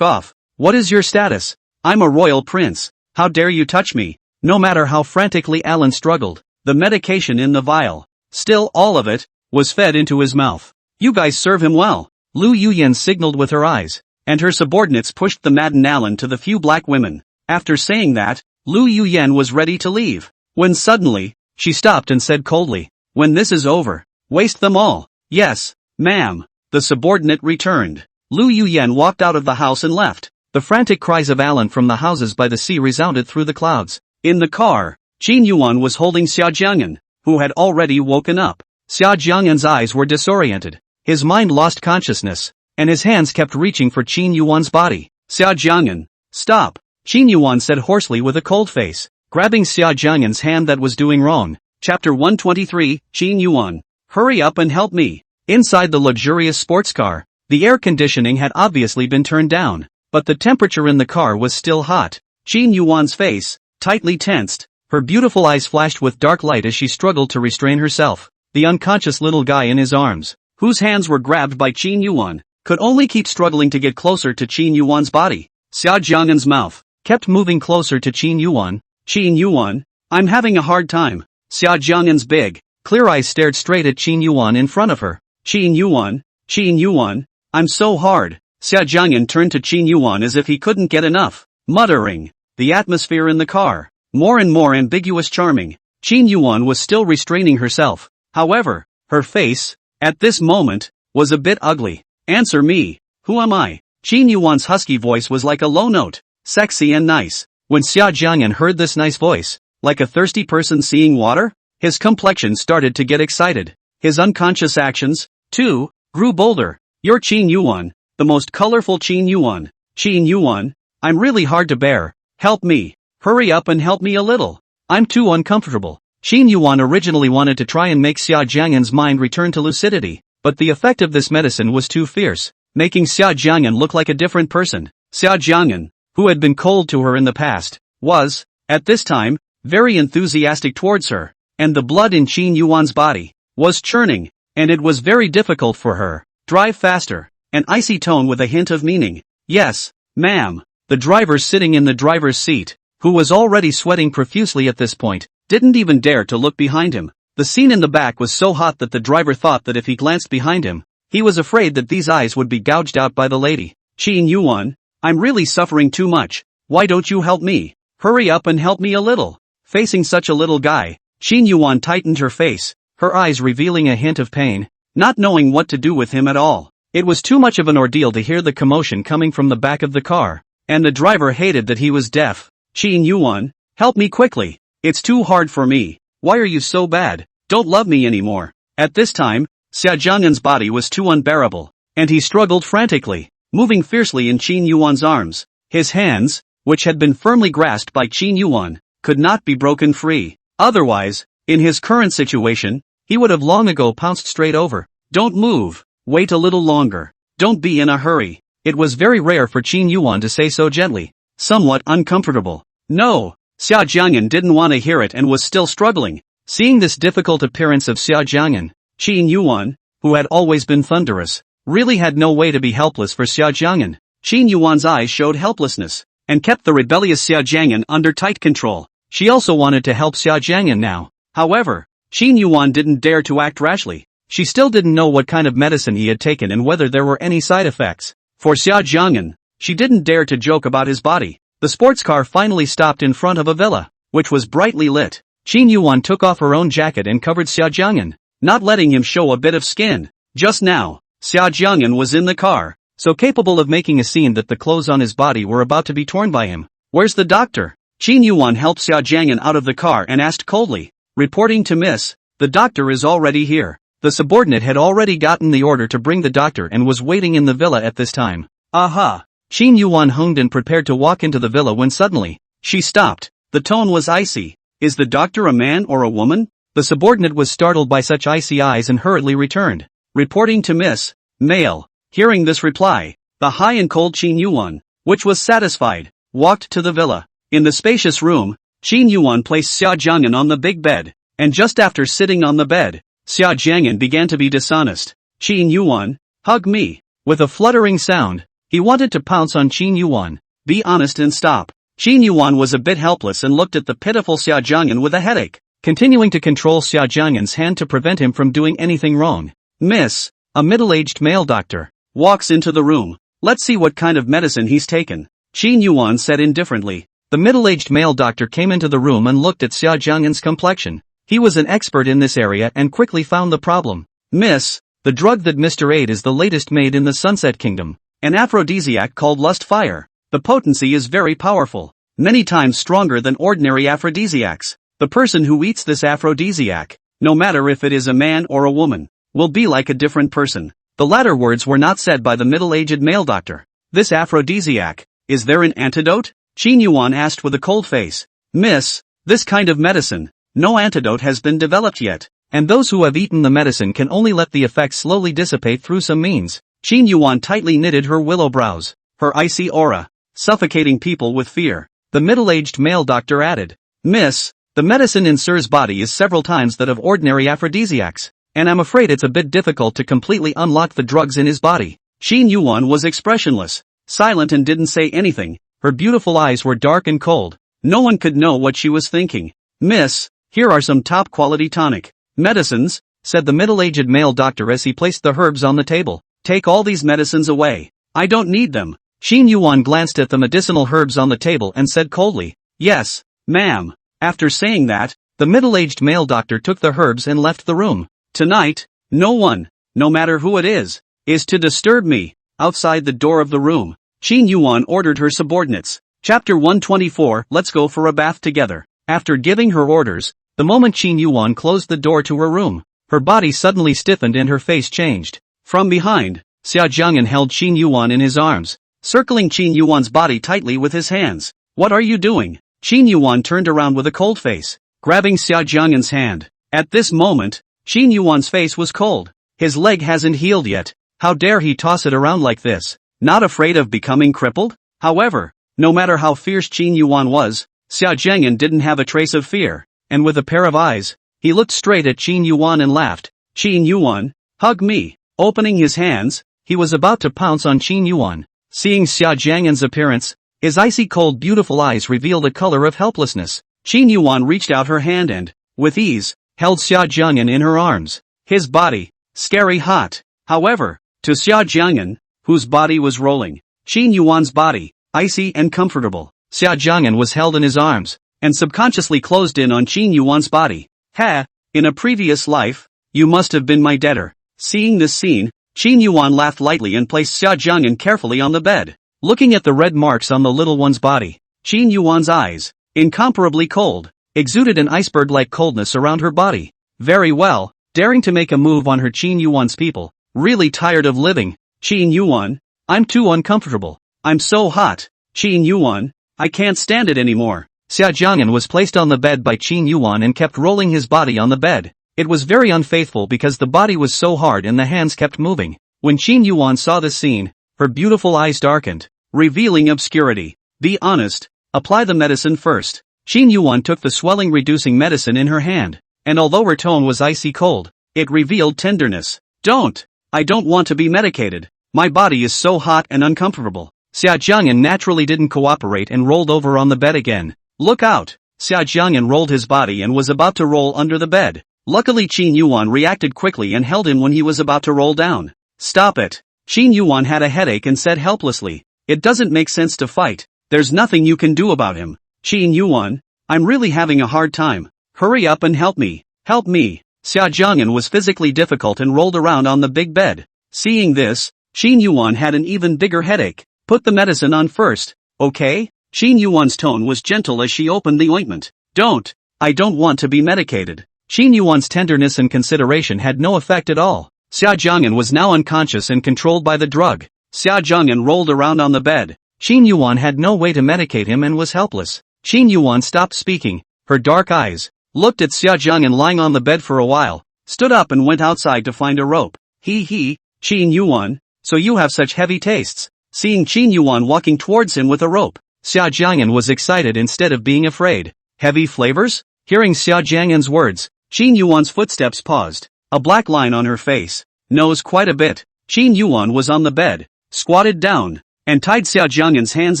Off. "What is your status?" "I'm a royal prince. How dare you touch me?" No matter how frantically Alan struggled, the medication in the vial, still all of it, was fed into his mouth. "You guys serve him well." Lu Yuyan signaled with her eyes, and her subordinates pushed the maddened Alan to the few black women. After saying that, Lu Yuyan was ready to leave, when suddenly, she stopped and said coldly, "When this is over, waste them all." "Yes, ma'am," the subordinate returned. Lu Yuyan walked out of the house and left. The frantic cries of Alan from the houses by the sea resounded through the clouds. In the car, Qin Yuwan was holding Xia Jiang'an, who had already woken up. Xia Jiang'an's eyes were disoriented. His mind lost consciousness, and his hands kept reaching for Qin Yuwan's body. "Xia Jiang'an, stop," Qin Yuwan said hoarsely with a cold face, grabbing Xia Jiang'an's hand that was doing wrong. Chapter 123, Qin Yuwan. "Hurry up and help me." Inside the luxurious sports car, the air conditioning had obviously been turned down, but the temperature in the car was still hot. Qin Yuwan's face, tightly tensed, her beautiful eyes flashed with dark light as she struggled to restrain herself. The unconscious little guy in his arms, whose hands were grabbed by Qin Yuwan, could only keep struggling to get closer to Qin Yuwan's body. Xia Jiang'an's mouth kept moving closer to Qin Yuwan. "Qin Yuwan, I'm having a hard time." Xia Jiang'an's big, clear eyes stared straight at Qin Yuwan in front of her. Qin Yuwan, I'm so hard." Xia Jiang'an turned to Qin Yuwan as if he couldn't get enough, muttering. The atmosphere in the car, more and more ambiguous charming. Qin Yuwan was still restraining herself. However, her face, at this moment, was a bit ugly. "Answer me, who am I?" Qin Yuwan's husky voice was like a low note, sexy and nice. When Xia Jiang'an heard this nice voice, like a thirsty person seeing water, his complexion started to get excited. His unconscious actions, too, grew bolder. "You're Qin Yuwan, the most colorful Qin Yuwan. Qin Yuwan, I'm really hard to bear. Help me. Hurry up and help me a little. I'm too uncomfortable." Qin Yuwan originally wanted to try and make Xia Jiang'an's mind return to lucidity, but the effect of this medicine was too fierce, making Xia Jiang'an look like a different person. Xia Jiang'an, who had been cold to her in the past, was, at this time, very enthusiastic towards her, and the blood in Qin Yuwan's body was churning, and it was very difficult for her. "Drive faster," an icy tone with a hint of meaning. "Yes, ma'am." The driver sitting in the driver's seat, who was already sweating profusely at this point, didn't even dare to look behind him. The scene in the back was so hot that the driver thought that if he glanced behind him, he was afraid that these eyes would be gouged out by the lady. "Qin Yuwan, I'm really suffering too much. Why don't you help me? Hurry up and help me a little." Facing such a little guy, Qin Yuwan tightened her face, her eyes revealing a hint of pain, not knowing what to do with him at all. It was too much of an ordeal to hear the commotion coming from the back of the car, and the driver hated that he was deaf. "Qin Yuwan, help me quickly. It's too hard for me. Why are you so bad? Don't love me anymore." At this time, Xia Jiang'an's body was too unbearable, and he struggled frantically, moving fiercely in Qin Yuwan's arms. His hands, which had been firmly grasped by Qin Yuwan, could not be broken free. Otherwise, in his current situation, he would have long ago pounced straight over. "Don't move. Wait a little longer. Don't be in a hurry." It was very rare for Qin Yuwan to say so gently, somewhat uncomfortable. "No." Xia Jiang'an didn't want to hear it and was still struggling. Seeing this difficult appearance of Xia Jiang'an, Qin Yuwan, who had always been thunderous, really had no way to be helpless for Xia Jiang'an. Qin Yuan's eyes showed helplessness, and kept the rebellious Xia Jiang'an under tight control. She also wanted to help Xia Jiang'an now. However, Qin Yuwan didn't dare to act rashly. She still didn't know what kind of medicine he had taken and whether there were any side effects. For Xia Jiang'an, she didn't dare to joke about his body. The sports car finally stopped in front of a villa, which was brightly lit. Qin Yuwan took off her own jacket and covered Xia Jiang'an, not letting him show a bit of skin. Just now, Xia Jiang'an was in the car, so capable of making a scene that the clothes on his body were about to be torn by him. "Where's the doctor?" Qin Yuwan helped Xia Jiang'an out of the car and asked coldly. Reporting to Miss, "The doctor is already here." The subordinate had already gotten the order to bring the doctor and was waiting in the villa at this time. Aha! Qin Yuwan hummed and prepared to walk into the villa when suddenly, she stopped. The tone was icy. "Is the doctor a man or a woman?" The subordinate was startled by such icy eyes and hurriedly returned. Reporting to Miss, male. Hearing this reply, the high and cold Qin Yuwan, which was satisfied, walked to the villa. In the spacious room, Qin Yuwan placed Xia Jiang'an on the big bed, and just after sitting on the bed, Xia Jiang'an began to be dishonest. "Qin Yuwan, hug me." With a fluttering sound, he wanted to pounce on Qin Yuwan. "Be honest and stop." Qin Yuwan was a bit helpless and looked at the pitiful Xia Jiang'an with a headache, continuing to control Xia Jiang'an's hand to prevent him from doing anything wrong. Miss, a middle-aged male doctor, walks into the room. "Let's see what kind of medicine he's taken," Qin Yuwan said indifferently. The middle-aged male doctor came into the room and looked at Xia Jiang'an's complexion. He was an expert in this area and quickly found the problem. "Miss, the drug that Mr. ate is the latest made in the Sunset Kingdom, an aphrodisiac called lust fire. The potency is very powerful, many times stronger than ordinary aphrodisiacs. The person who eats this aphrodisiac, no matter if it is a man or a woman, will be like a different person." The latter words were not said by the middle-aged male doctor. "This aphrodisiac, is there an antidote?" Qin Yuwan asked with a cold face. "Miss, this kind of medicine, no antidote has been developed yet, and those who have eaten the medicine can only let the effects slowly dissipate through some means." Qin Yuwan tightly knitted her willow brows, her icy aura, suffocating people with fear. The middle-aged male doctor added, "Miss, the medicine in Sir's body is several times that of ordinary aphrodisiacs, and I'm afraid it's a bit difficult to completely unlock the drugs in his body." Qin Yuwan was expressionless, silent and didn't say anything. Her beautiful eyes were dark and cold. No one could know what she was thinking. "Miss, here are some top-quality tonic medicines," said the middle-aged male doctor as he placed the herbs on the table. "Take all these medicines away. I don't need them." Qin Yuwan glanced at the medicinal herbs on the table and said coldly, "Yes, ma'am." After saying that, the middle-aged male doctor took the herbs and left the room. "Tonight, no one, no matter who it is to disturb me." Outside the door of the room, Qin Yuwan ordered her subordinates. Chapter 124, Let's go for a bath together. After giving her orders, the moment Qin Yuwan closed the door to her room, her body suddenly stiffened and her face changed. From behind, Xia Jiang'an held Qin Yuwan in his arms, circling Qin Yuwan's body tightly with his hands. "What are you doing?" Qin Yuwan turned around with a cold face, grabbing Xia Jiang'an's hand. At this moment, Qin Yuwan's face was cold. His leg hasn't healed yet. How dare he toss it around like this? Not afraid of becoming crippled? However, no matter how fierce Qin Yuwan was, Xia Jiang'an didn't have a trace of fear, and with a pair of eyes, he looked straight at Qin Yuwan and laughed. "Qin Yuwan, hug me." Opening his hands, he was about to pounce on Qin Yuwan. Seeing Xia Jiang'an's appearance, his icy cold beautiful eyes revealed a color of helplessness. Qin Yuwan reached out her hand and, with ease, held Xia Jiang'an in her arms. His body, scary hot. However, to Xia Jiang'an, whose body was rolling, Qin Yuwan's body, icy and comfortable, Xia Jiang'an was held in his arms, and subconsciously closed in on Qin Yuwan's body. "Ha, in a previous life, you must have been my debtor." Seeing this scene, Qin Yuwan laughed lightly and placed Xia Jiang'an carefully on the bed. Looking at the red marks on the little one's body, Qin Yuwan's eyes, incomparably cold, exuded an iceberg-like coldness around her body. "Very well, daring to make a move on her." Qin Yuwan's people, really tired of living. "Qin Yuwan, I'm too uncomfortable. I'm so hot. Qin Yuwan, I can't stand it anymore." Xia Jiang'an was placed on the bed by Qin Yuwan and kept rolling his body on the bed. It was very unfaithful because the body was so hard and the hands kept moving. When Qin Yuwan saw this scene, her beautiful eyes darkened, revealing obscurity. "Be honest, apply the medicine first." Qin Yuwan took the swelling-reducing medicine in her hand, and although her tone was icy cold, it revealed tenderness. Don't! I don't want to be medicated. My body is so hot and uncomfortable. Xia Jiang'an naturally didn't cooperate and rolled over on the bed again. Look out! Xia Jiang'an rolled his body and was about to roll under the bed. Luckily Qin Yuwan reacted quickly and held him when he was about to roll down. Stop it! Qin Yuwan had a headache and said helplessly. It doesn't make sense to fight. There's nothing you can do about him. Qin Yuwan, I'm really having a hard time. Hurry up and help me. Help me. Xia Jiang'an was physically difficult and rolled around on the big bed. Seeing this, Qin Yuwan had an even bigger headache. Put the medicine on first, okay? Qin Yuwan's tone was gentle as she opened the ointment. Don't! I don't want to be medicated. Qin Yuwan's tenderness and consideration had no effect at all. Xia Jiang'an was now unconscious and controlled by the drug. Xia Jiang'an rolled around on the bed. Qin Yuwan had no way to medicate him and was helpless. Qin Yuwan stopped speaking. Her dark eyes looked at Xia Jiang'an lying on the bed for a while, stood up and went outside to find a rope. Qin Yuwan, so you have such heavy tastes. Seeing Qin Yuwan walking towards him with a rope, Xia Jiang'an was excited instead of being afraid. Heavy flavors? Hearing Xia Jiang'an's words, Qin Yuwan's footsteps paused. A black line on her face. Knows quite a bit. Qin Yuwan was on the bed, squatted down, and tied Xia Jiang'an's hands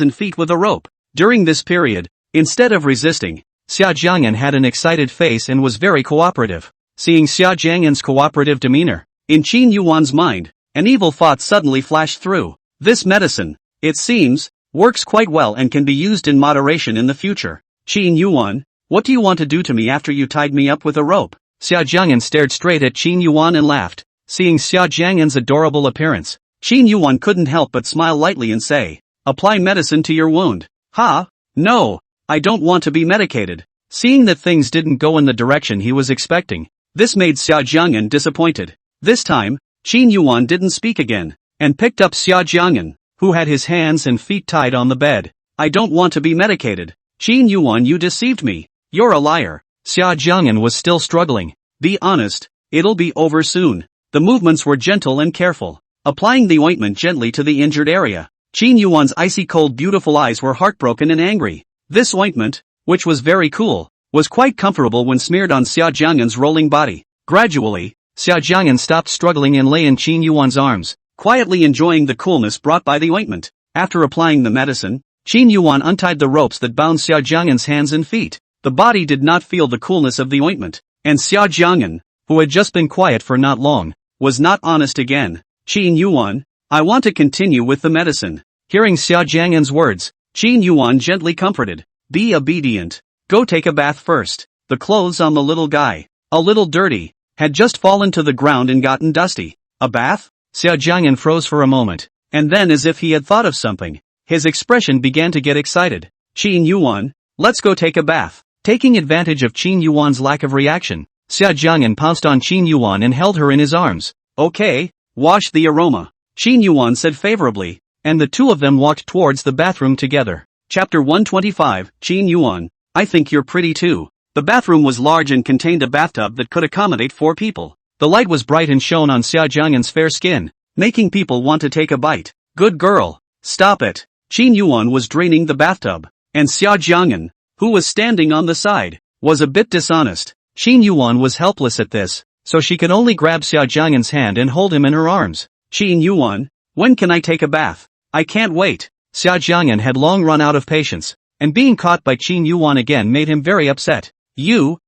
and feet with a rope. During this period, instead of resisting, Xia Jiang'an had an excited face and was very cooperative. Seeing Xia Jiang'an's cooperative demeanor, in Qin Yuwan's mind, an evil thought suddenly flashed through. This medicine, it seems, works quite well and can be used in moderation in the future. Qin Yuwan, what do you want to do to me after you tied me up with a rope? Xia Jiang'an stared straight at Qin Yuwan and laughed. Seeing Xia Jiang'an's adorable appearance, Qin Yuwan couldn't help but smile lightly and say, apply medicine to your wound. Ha! No! I don't want to be medicated. Seeing that things didn't go in the direction he was expecting, this made Xia Jiang'an disappointed. This time, Qin Yuwan didn't speak again, and picked up Xia Jiang'an, who had his hands and feet tied on the bed. I don't want to be medicated. Qin Yuwan, you deceived me. You're a liar. Xia Jiang'an was still struggling. Be honest, it'll be over soon. The movements were gentle and careful, applying the ointment gently to the injured area. Qin Yuwan's icy cold beautiful eyes were heartbroken and angry. This ointment, which was very cool, was quite comfortable when smeared on Xia Jiang'an's rolling body. Gradually, Xia Jiang'an stopped struggling and lay in Qin Yuwan's arms, quietly enjoying the coolness brought by the ointment. After applying the medicine, Qin Yuwan untied the ropes that bound Xia Jiang'an's hands and feet. The body did not feel the coolness of the ointment, and Xia Jiang'an, who had just been quiet for not long, was not honest again. Qin Yuwan, I want to continue with the medicine. Hearing Xia Jiang'an's words, Qin Yuwan gently comforted. Be obedient. Go take a bath first. The clothes on the little guy, a little dirty, had just fallen to the ground and gotten dusty. A bath? Xia Jiang'an froze for a moment, and then as if he had thought of something, his expression began to get excited. Qin Yuwan, let's go take a bath. Taking advantage of Qin Yuwan's lack of reaction, Xia Jiang'an pounced on Qin Yuwan and held her in his arms. Okay, wash the aroma. Qin Yuwan said favorably, and the two of them walked towards the bathroom together. Chapter 125, Qin Yuwan, I think you're pretty too. The bathroom was large and contained a bathtub that could accommodate 4 people. The light was bright and shone on Xia Jiang'an's fair skin, making people want to take a bite. Good girl. Stop it. Qin Yuwan was draining the bathtub, and Xia Jiang'an, who was standing on the side, was a bit dishonest. Qin Yuwan was helpless at this, so she could only grab Xia Jiang'an's hand and hold him in her arms. Qin Yuwan, when can I take a bath? I can't wait. Xia Jiang'an had long run out of patience, and being caught by Qin Yuwan again made him very upset. You,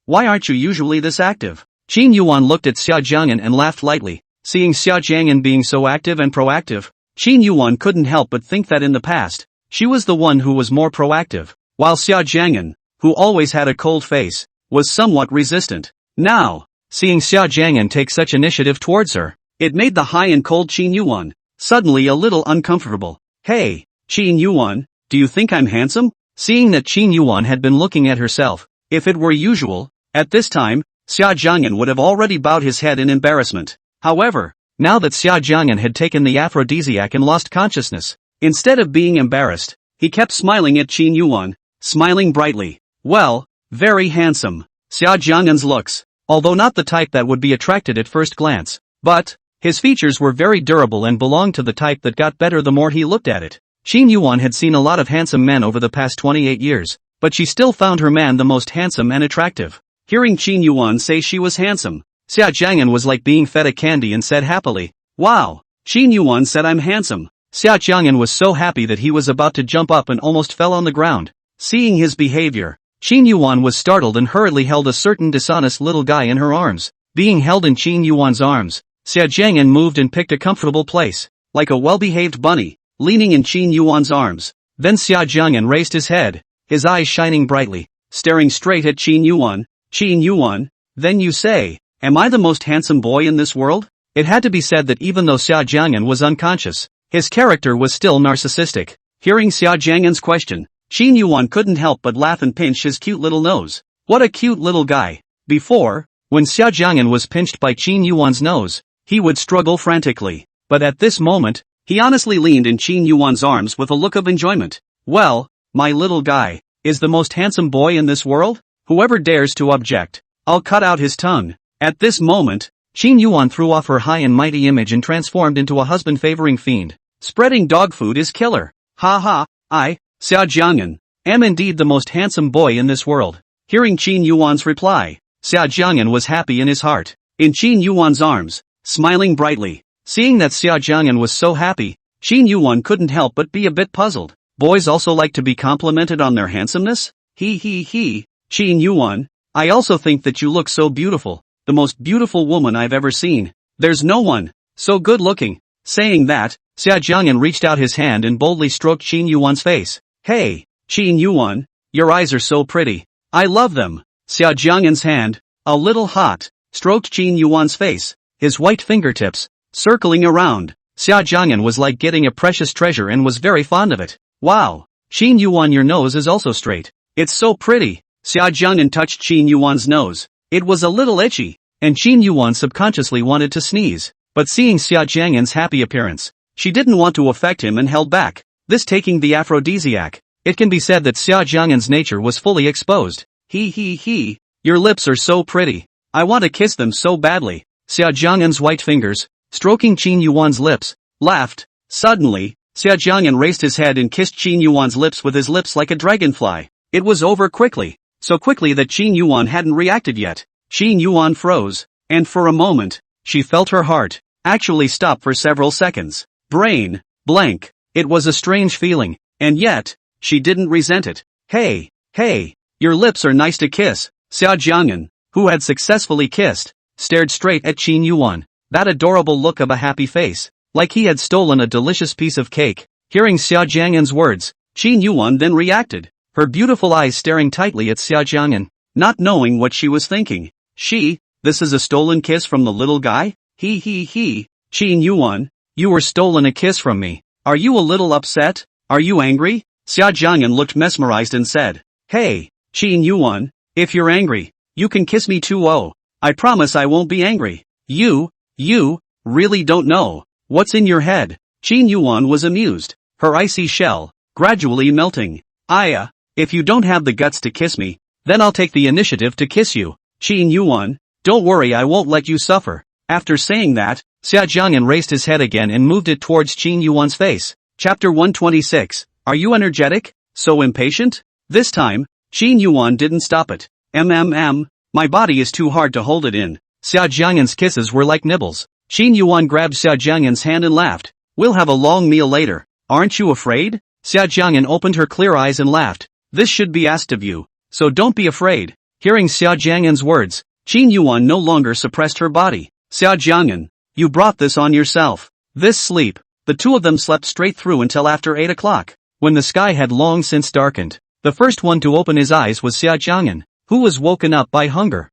why aren't you usually this active? Qin Yuwan looked at Xia Jiang'an and laughed lightly. Seeing Xia Jiang'an being so active and proactive, Qin Yuwan couldn't help but think that in the past, she was the one who was more proactive, while Xia Jiang'an, who always had a cold face, was somewhat resistant. Now, seeing Xia Jiang'an take such initiative towards her, it made the high and cold Qin Yuwan suddenly a little uncomfortable. Hey, Qin Yuwan, do you think I'm handsome? Seeing that Qin Yuwan had been looking at herself, if it were usual, at this time, Xia Jiang'an would have already bowed his head in embarrassment. However, now that Xia Jiang'an had taken the aphrodisiac and lost consciousness, instead of being embarrassed, he kept smiling at Qin Yuwan, smiling brightly. Well, very handsome. Xia Jiang'an's looks, although not the type that would be attracted at first glance, but his features were very durable and belonged to the type that got better the more he looked at it. Qin Yuwan had seen a lot of handsome men over the past 28 years, but she still found her man the most handsome and attractive. Hearing Qin Yuwan say she was handsome, Xia Jiang'an was like being fed a candy and said happily, "Wow, Qin Yuwan said I'm handsome." Xia Jiang'an was so happy that he was about to jump up and almost fell on the ground. Seeing his behavior, Qin Yuwan was startled and hurriedly held a certain dishonest little guy in her arms. Being held in Qin Yuwan's arms, Xia Jiang'an moved and picked a comfortable place, like a well-behaved bunny, leaning in Qin Yuwan's arms. Then Xia Jiang'an raised his head, his eyes shining brightly, staring straight at Qin Yuwan. "Qin Yuwan, then you say, am I the most handsome boy in this world?" It had to be said that even though Xia Jiang'an was unconscious, his character was still narcissistic. Hearing Xia Jiang'an's question, Qin Yuwan couldn't help but laugh and pinch his cute little nose. What a cute little guy. Before, when Xia Jiang'an was pinched by Qin Yuwan's nose, he would struggle frantically. But at this moment, he honestly leaned in Qin Yuwan's arms with a look of enjoyment. "Well, my little guy, is the most handsome boy in this world? Whoever dares to object, I'll cut out his tongue." At this moment, Qin Yuwan threw off her high and mighty image and transformed into a husband-favoring fiend. "Spreading dog food is killer. Ha ha, I, Xia Jiang'an, am indeed the most handsome boy in this world." Hearing Qin Yuwan's reply, Xia Jiang'an was happy in his heart, in Qin Yuwan's arms, smiling brightly. Seeing that Xia Jiang'an was so happy, Qin Yuwan couldn't help but be a bit puzzled. Boys also like to be complimented on their handsomeness? He, Qin Yuwan, I also think that you look so beautiful, the most beautiful woman I've ever seen. There's no one so good looking. Saying that, Xia Jiang'an reached out his hand and boldly stroked Qin Yuwan's face. "Hey, Qin Yuwan, your eyes are so pretty. I love them." Xia Jiang'an's hand, a little hot, stroked Qin Yuwan's face, his white fingertips circling around. Xia Jiang'an was like getting a precious treasure and was very fond of it. "Wow, Qin Yuwan, your nose is also straight. It's so pretty." Xia Jiang'an touched Qin Yuwan's nose. It was a little itchy, and Qin Yuwan subconsciously wanted to sneeze. But seeing Xia Jiang'an's happy appearance, she didn't want to affect him and held back, this taking the aphrodisiac. It can be said that Xia Jiang'an's nature was fully exposed. He, your lips are so pretty. I want to kiss them so badly." Xia Jiang'an's white fingers, stroking Qin Yuwan's lips, laughed. Suddenly, Xia Jiang'an raised his head and kissed Qin Yuwan's lips with his lips like a dragonfly. It was over quickly, so quickly that Qin Yuwan hadn't reacted yet. Qin Yuwan froze, and for a moment, she felt her heart actually stop for several seconds. Brain blank. It was a strange feeling, and yet, she didn't resent it. Hey, your lips are nice to kiss." Xia Jiang'an, who had successfully kissed, stared straight at Qin Yuwan. That adorable look of a happy face, like he had stolen a delicious piece of cake. Hearing Xia Jiang'an's words, Qin Yuwan then reacted, her beautiful eyes staring tightly at Xia Jiang'an, not knowing what she was thinking. This is a stolen kiss from the little guy? He, Qin Yuwan, you were stolen a kiss from me. Are you a little upset? Are you angry? Xia Jiang'an looked mesmerized and said, "Hey, Qin Yuwan, if you're angry, you can kiss me too. Oh, I promise I won't be angry." You really don't know what's in your head." Qin Yuwan was amused, her icy shell gradually melting. If you don't have the guts to kiss me, then I'll take the initiative to kiss you. Qin Yuwan, don't worry, I won't let you suffer." After saying that, Xia Jiang'an raised his head again and moved it towards Qin Yuwan's face. Chapter 126, Are you energetic? So impatient? This time, Qin Yuwan didn't stop it. My body is too hard to hold it in." Xia Jiang'an's kisses were like nibbles. Qin Yuwan grabbed Xia Jiang'an's hand and laughed. "We'll have a long meal later. Aren't you afraid?" Xia Jiang'an opened her clear eyes and laughed. "This should be asked of you, so don't be afraid." Hearing Xia Jiang'an's words, Qin Yuwan no longer suppressed her body. "Xia Jiang'an, you brought this on yourself." This sleep, the two of them slept straight through until after 8 o'clock, when the sky had long since darkened. The first one to open his eyes was Xia Jiang'an, who was woken up by hunger.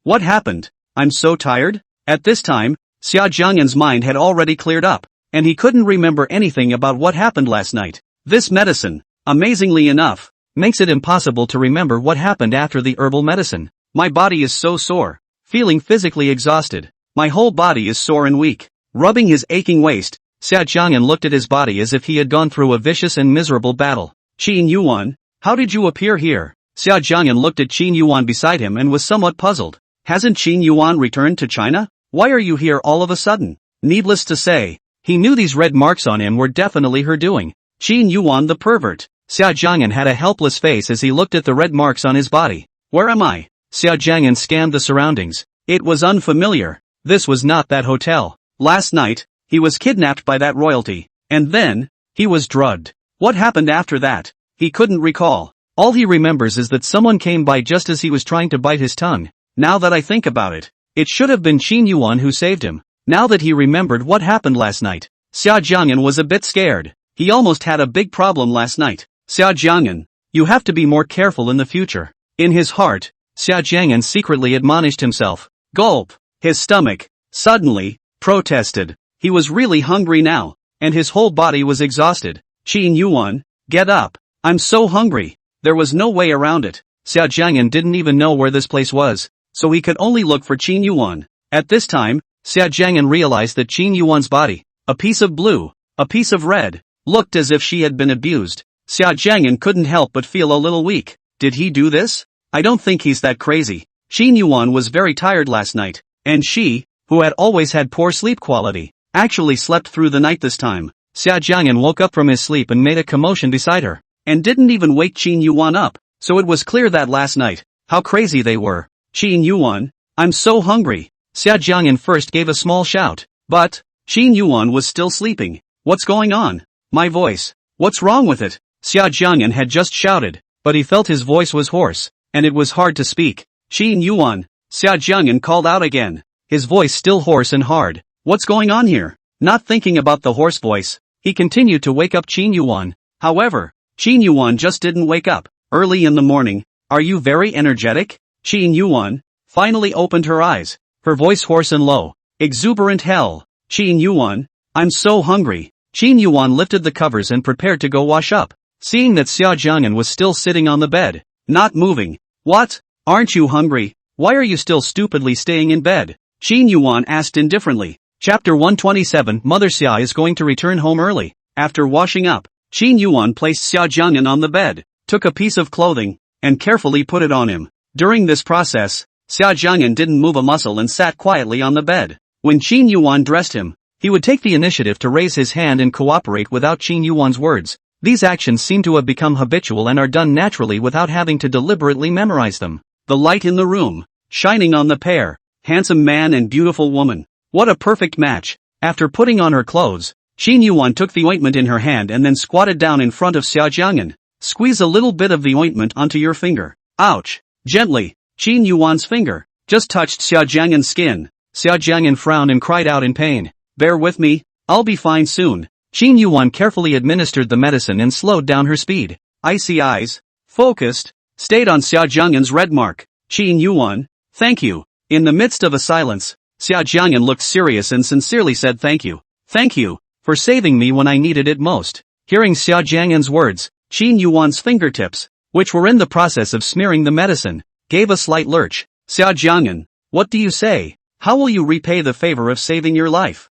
What happened? I'm so tired." At this time, Xia Jiang'an's mind had already cleared up, and he couldn't remember anything about what happened last night. This medicine, amazingly enough, makes it impossible to remember what happened after the herbal medicine. "My body is so sore. Feeling physically exhausted. My whole body is sore and weak." Rubbing his aching waist, Xia Jiang'an looked at his body as if he had gone through a vicious and miserable battle. "Qin Yuwan, how did you appear here?" Xia Jiang'an looked at Qin Yuwan beside him and was somewhat puzzled. Hasn't Qin Yuwan returned to China? Why are you here all of a sudden? Needless to say, he knew these red marks on him were definitely her doing. Qin Yuwan the pervert. Xia Jiang'an had a helpless face as he looked at the red marks on his body. Where am I? Xia Jiang'an scanned the surroundings. It was unfamiliar. This was not that hotel. Last night, he was kidnapped by that royalty. And then, he was drugged. What happened after that? He couldn't recall. All he remembers is that someone came by just as he was trying to bite his tongue. Now that I think about it, it should have been Qin Yuwan who saved him. Now that he remembered what happened last night, Xia Jiang'an was a bit scared. He almost had a big problem last night. Xia Jiang'an, you have to be more careful in the future. In his heart, Xia Jiang'an secretly admonished himself. Gulp. His stomach, suddenly, protested. He was really hungry now, and his whole body was exhausted. Qin Yuwan, get up. I'm so hungry. There was no way around it. Xia Jiang'an didn't even know where this place was, so he could only look for Qin Yuwan. At this time, Xia Jiang'an realized that Qin Yuwan's body, a piece of blue, a piece of red, looked as if she had been abused. Xia Jiang'an couldn't help but feel a little weak. Did he do this? I don't think he's that crazy. Qin Yuwan was very tired last night, and she, who had always had poor sleep quality, actually slept through the night this time. Xia Jiang'an woke up from his sleep and made a commotion beside her, and didn't even wake Qin Yuwan up, so it was clear that last night, how crazy they were. Qin Yuwan, I'm so hungry. Xia Jiang'an first gave a small shout, but Qin Yuwan was still sleeping. What's going on? My voice. What's wrong with it? Xia Jiang'an had just shouted, but he felt his voice was hoarse, and it was hard to speak. Qin Yuwan, Xia Jiang'an called out again, his voice still hoarse and hard. What's going on here? Not thinking about the hoarse voice, he continued to wake up Qin Yuwan. However, Qin Yuwan just didn't wake up. Early in the morning, are you very energetic? Qin Yuwan finally opened her eyes, her voice hoarse and low. Exuberant hell. Qin Yuwan, I'm so hungry. Qin Yuwan lifted the covers and prepared to go wash up, seeing that Xia Jiang'an was still sitting on the bed, not moving. What? Aren't you hungry? Why are you still stupidly staying in bed? Qin Yuwan asked indifferently. Chapter 127 Mother Xia is going to return home early. After washing up, Qin Yuwan placed Xia Jiang'an on the bed, took a piece of clothing, and carefully put it on him. During this process, Xia Jiang'an didn't move a muscle and sat quietly on the bed. When Qin Yuwan dressed him, he would take the initiative to raise his hand and cooperate without Qin Yuwan's words. These actions seem to have become habitual and are done naturally without having to deliberately memorize them. The light in the room, shining on the pair, handsome man and beautiful woman. What a perfect match. After putting on her clothes, Qin Yuwan took the ointment in her hand and then squatted down in front of Xia Jiang'an. Squeeze a little bit of the ointment onto your finger. Ouch. Gently. Qin Yuwan's finger just touched Xia Jiang'an's skin. Xia Jiang'an frowned and cried out in pain. Bear with me, I'll be fine soon. Qin Yuwan carefully administered the medicine and slowed down her speed. Icy eyes, focused, stayed on Xia Jiang'an's red mark. Qin Yuwan, thank you. In the midst of a silence, Xia Jiang'an looked serious and sincerely said thank you. Thank you, for saving me when I needed it most. Hearing Xia Jiang'an's words, Qin Yuwan's fingertips, which were in the process of smearing the medicine, gave a slight lurch. Xia Jiang'an, what do you say? How will you repay the favor of saving your life?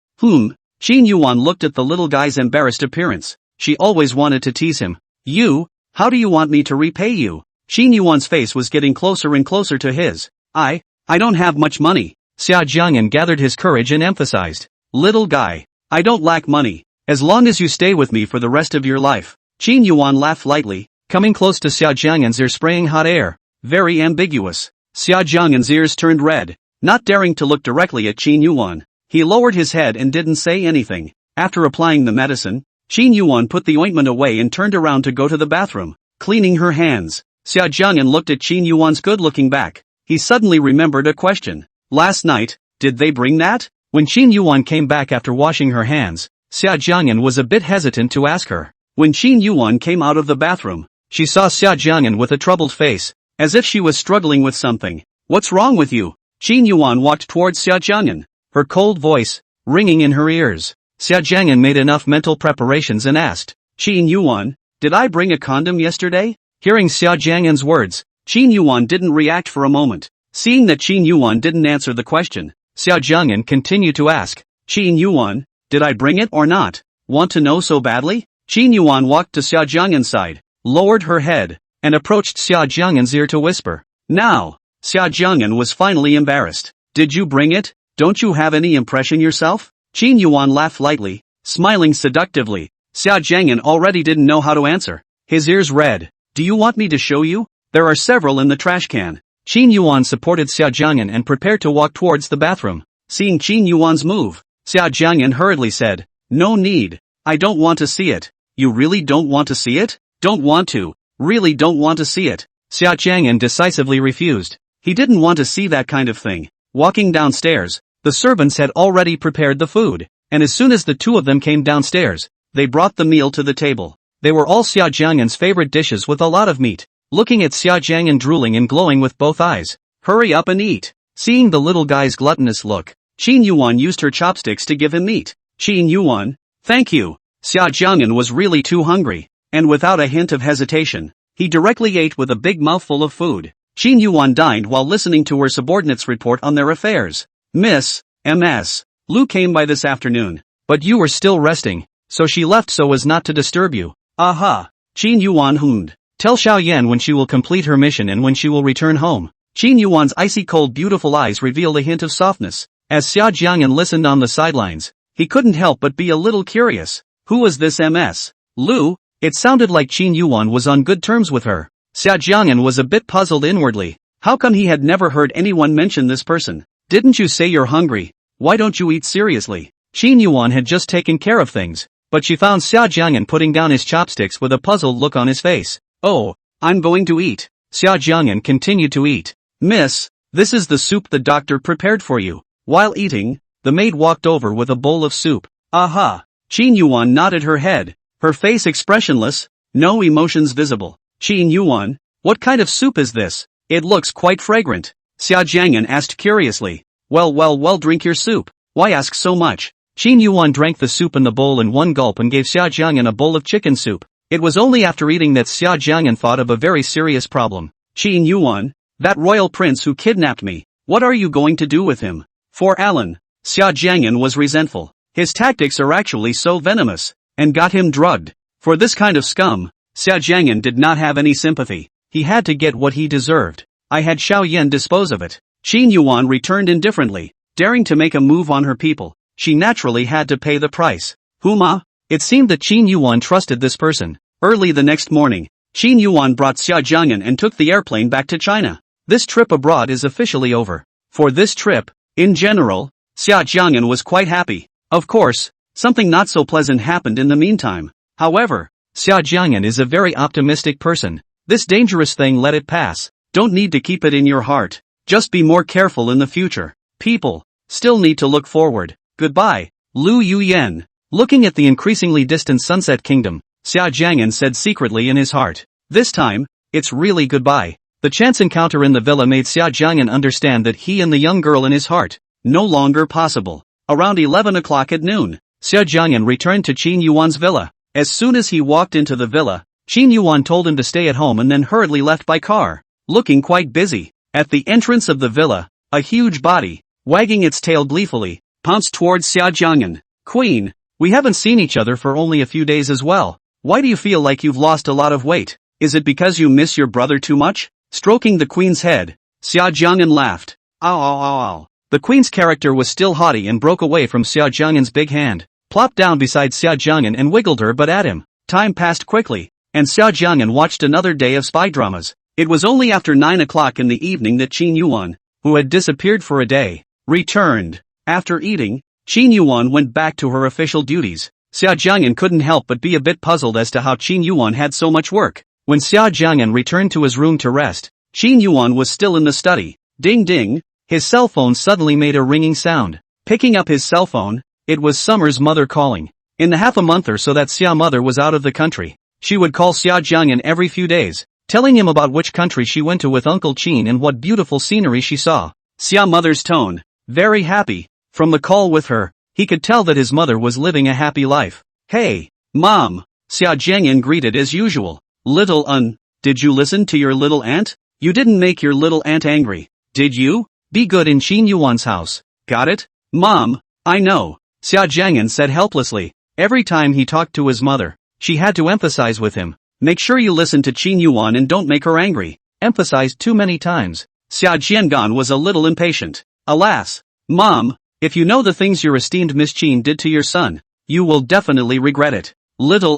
Qin Yuwan looked at the little guy's embarrassed appearance. She always wanted to tease him. You? How do you want me to repay you? Qin Yuwan's face was getting closer and closer to his. I don't have much money. Xia Jiang'an gathered his courage and emphasized. Little guy, I don't lack money, as long as you stay with me for the rest of your life. Qin Yuwan laughed lightly, coming close to Xia Jiang'an's ear, spraying hot air. Very ambiguous. Xia Jiang'an's ears turned red, not daring to look directly at Qin Yuwan. He lowered his head and didn't say anything. After applying the medicine, Qin Yuwan put the ointment away and turned around to go to the bathroom, cleaning her hands. Xia Jiang'an looked at Qin Yuwan's good-looking back. He suddenly remembered a question. Last night, did they bring that? When Qin Yuwan came back after washing her hands, Xia Jiang'an was a bit hesitant to ask her. When Qin Yuwan came out of the bathroom, she saw Xia Jiang'an with a troubled face, as if she was struggling with something. What's wrong with you? Qin Yuwan walked towards Xia Jiang'an, her cold voice ringing in her ears. Xia Jiang'an made enough mental preparations and asked, Qin Yuwan, did I bring a condom yesterday? Hearing Xia Jiang'an's words, Qin Yuwan didn't react for a moment. Seeing that Qin Yuwan didn't answer the question, Xia Jiang'an continued to ask, Qin Yuwan, did I bring it or not? Want to know so badly? Qin Yuwan walked to Xia Jiang'an's side, lowered her head, and approached Xia Jiang'an's ear to whisper. Now, Xia Jiang'an was finally embarrassed. Did you bring it? Don't you have any impression yourself? Qin Yuwan laughed lightly, smiling seductively. Xia Jiang'an already didn't know how to answer. His ears red. Do you want me to show you? There are several in the trash can. Qin Yuwan supported Xia Jiang'an and prepared to walk towards the bathroom. Seeing Qin Yuwan's move, Xia Jiang'an hurriedly said, "No need. I don't want to see it." "You really don't want to see it?" "Don't want to. Really don't want to see it." Xia Jiang'an decisively refused. He didn't want to see that kind of thing. Walking downstairs, the servants had already prepared the food, and as soon as the two of them came downstairs, they brought the meal to the table. They were all Xia Jiang'an's favorite dishes with a lot of meat. Looking at Xia Jiang'an drooling and glowing with both eyes. "Hurry up and eat." Seeing the little guy's gluttonous look, Qin Yuwan used her chopsticks to give him meat. "Qin Yuwan, thank you." Xia Jiang'an was really too hungry, and without a hint of hesitation, he directly ate with a big mouthful of food. Qin Yuwan dined while listening to her subordinates report on their affairs. "Miss, M.S. Lu came by this afternoon, but you were still resting, so she left so as not to disturb you." "Aha." Qin Yuwan hummed. "Tell Xiao Yan when she will complete her mission and when she will return home." Qin Yuan's icy cold beautiful eyes revealed a hint of softness. As Xia Jiang'an listened on the sidelines, he couldn't help but be a little curious. Who was this M.S. Lu? It sounded like Qin Yuwan was on good terms with her. Xia Jiang'an was a bit puzzled inwardly. How come he had never heard anyone mention this person? "Didn't you say you're hungry? Why don't you eat seriously?" Qin Yuwan had just taken care of things, but she found Xia Jiang'an putting down his chopsticks with a puzzled look on his face. "Oh, I'm going to eat." Xia Jiang'an continued to eat. "Miss, this is the soup the doctor prepared for you." While eating, the maid walked over with a bowl of soup. "Aha." Qin Yuwan nodded her head, her face expressionless, no emotions visible. "Qin Yuwan, what kind of soup is this? It looks quite fragrant." Xia Jiang'an asked curiously. Well, drink your soup. Why ask so much?" Qin Yuwan drank the soup in the bowl in one gulp and gave Xia Jiang'an a bowl of chicken soup. It was only after eating that Xia Jiang'an thought of a very serious problem. "Qin Yuwan, that royal prince who kidnapped me, what are you going to do with him?" "For Alan." Xia Jiang'an was resentful. "His tactics are actually so venomous, and got him drugged. For this kind of scum." Xia Jiang'an did not have any sympathy. He had to get what he deserved. "I had Xiao Yan dispose of it." Qin Yuwan returned indifferently, daring to make a move on her people. She naturally had to pay the price. Huma? It seemed that Qin Yuwan trusted this person. Early the next morning, Qin Yuwan brought Xia Jiang'an and took the airplane back to China. This trip abroad is officially over. For this trip, in general, Xia Jiang'an was quite happy. Of course, something not so pleasant happened in the meantime. However, Xia Jiang'an is a very optimistic person. This dangerous thing, let it pass. Don't need to keep it in your heart. Just be more careful in the future. People still need to look forward. Goodbye, Lu Yuyan. Looking at the increasingly distant Sunset Kingdom, Xia Jiang'an said secretly in his heart. This time, it's really goodbye. The chance encounter in the villa made Xia Jiang'an understand that he and the young girl in his heart, no longer possible. Around 11 o'clock at noon, Xia Jiang'an returned to Qin Yuan's villa. As soon as he walked into the villa, Qin Yuwan told him to stay at home and then hurriedly left by car, looking quite busy. At the entrance of the villa, a huge body, wagging its tail gleefully, pounced towards Xia Jiang'an. "Queen, we haven't seen each other for only a few days as well. Why do you feel like you've lost a lot of weight? Is it because you miss your brother too much?" Stroking the queen's head, Xia Jiang'an laughed. "Ow ow ow ow." The queen's character was still haughty and broke away from Xia Jiang'an's big hand, plopped down beside Xia Jiang'an and wiggled her butt at him. Time passed quickly, and Xia Jiang'an watched another day of spy dramas. It was only after 9 o'clock in the evening that Qin Yuwan, who had disappeared for a day, returned. After eating, Qin Yuwan went back to her official duties. Xia Jiang'an couldn't help but be a bit puzzled as to how Qin Yuwan had so much work. When Xia Jiang'an returned to his room to rest, Qin Yuwan was still in the study. Ding ding, his cell phone suddenly made a ringing sound. Picking up his cell phone, it was Summer's mother calling. In the half a month or so that Xia mother was out of the country, she would call Xia Jiang'an every few days, telling him about which country she went to with Uncle Qin and what beautiful scenery she saw. Xia mother's tone, very happy. From the call with her, he could tell that his mother was living a happy life. "Hey, Mom," Xia Jiang'an greeted as usual. "Little did you listen to your little aunt? You didn't make your little aunt angry, did you? Be good in Qin Yuan's house. Got it? Mom, I know," Xia Jiang'an said helplessly. Every time he talked to his mother, she had to emphasize with him. "Make sure you listen to Qin Yuan and don't make her angry." Emphasized too many times. Xia Jiang'an was a little impatient. "Alas, Mom, if you know the things your esteemed Miss Qin did to your son, you will definitely regret it." Little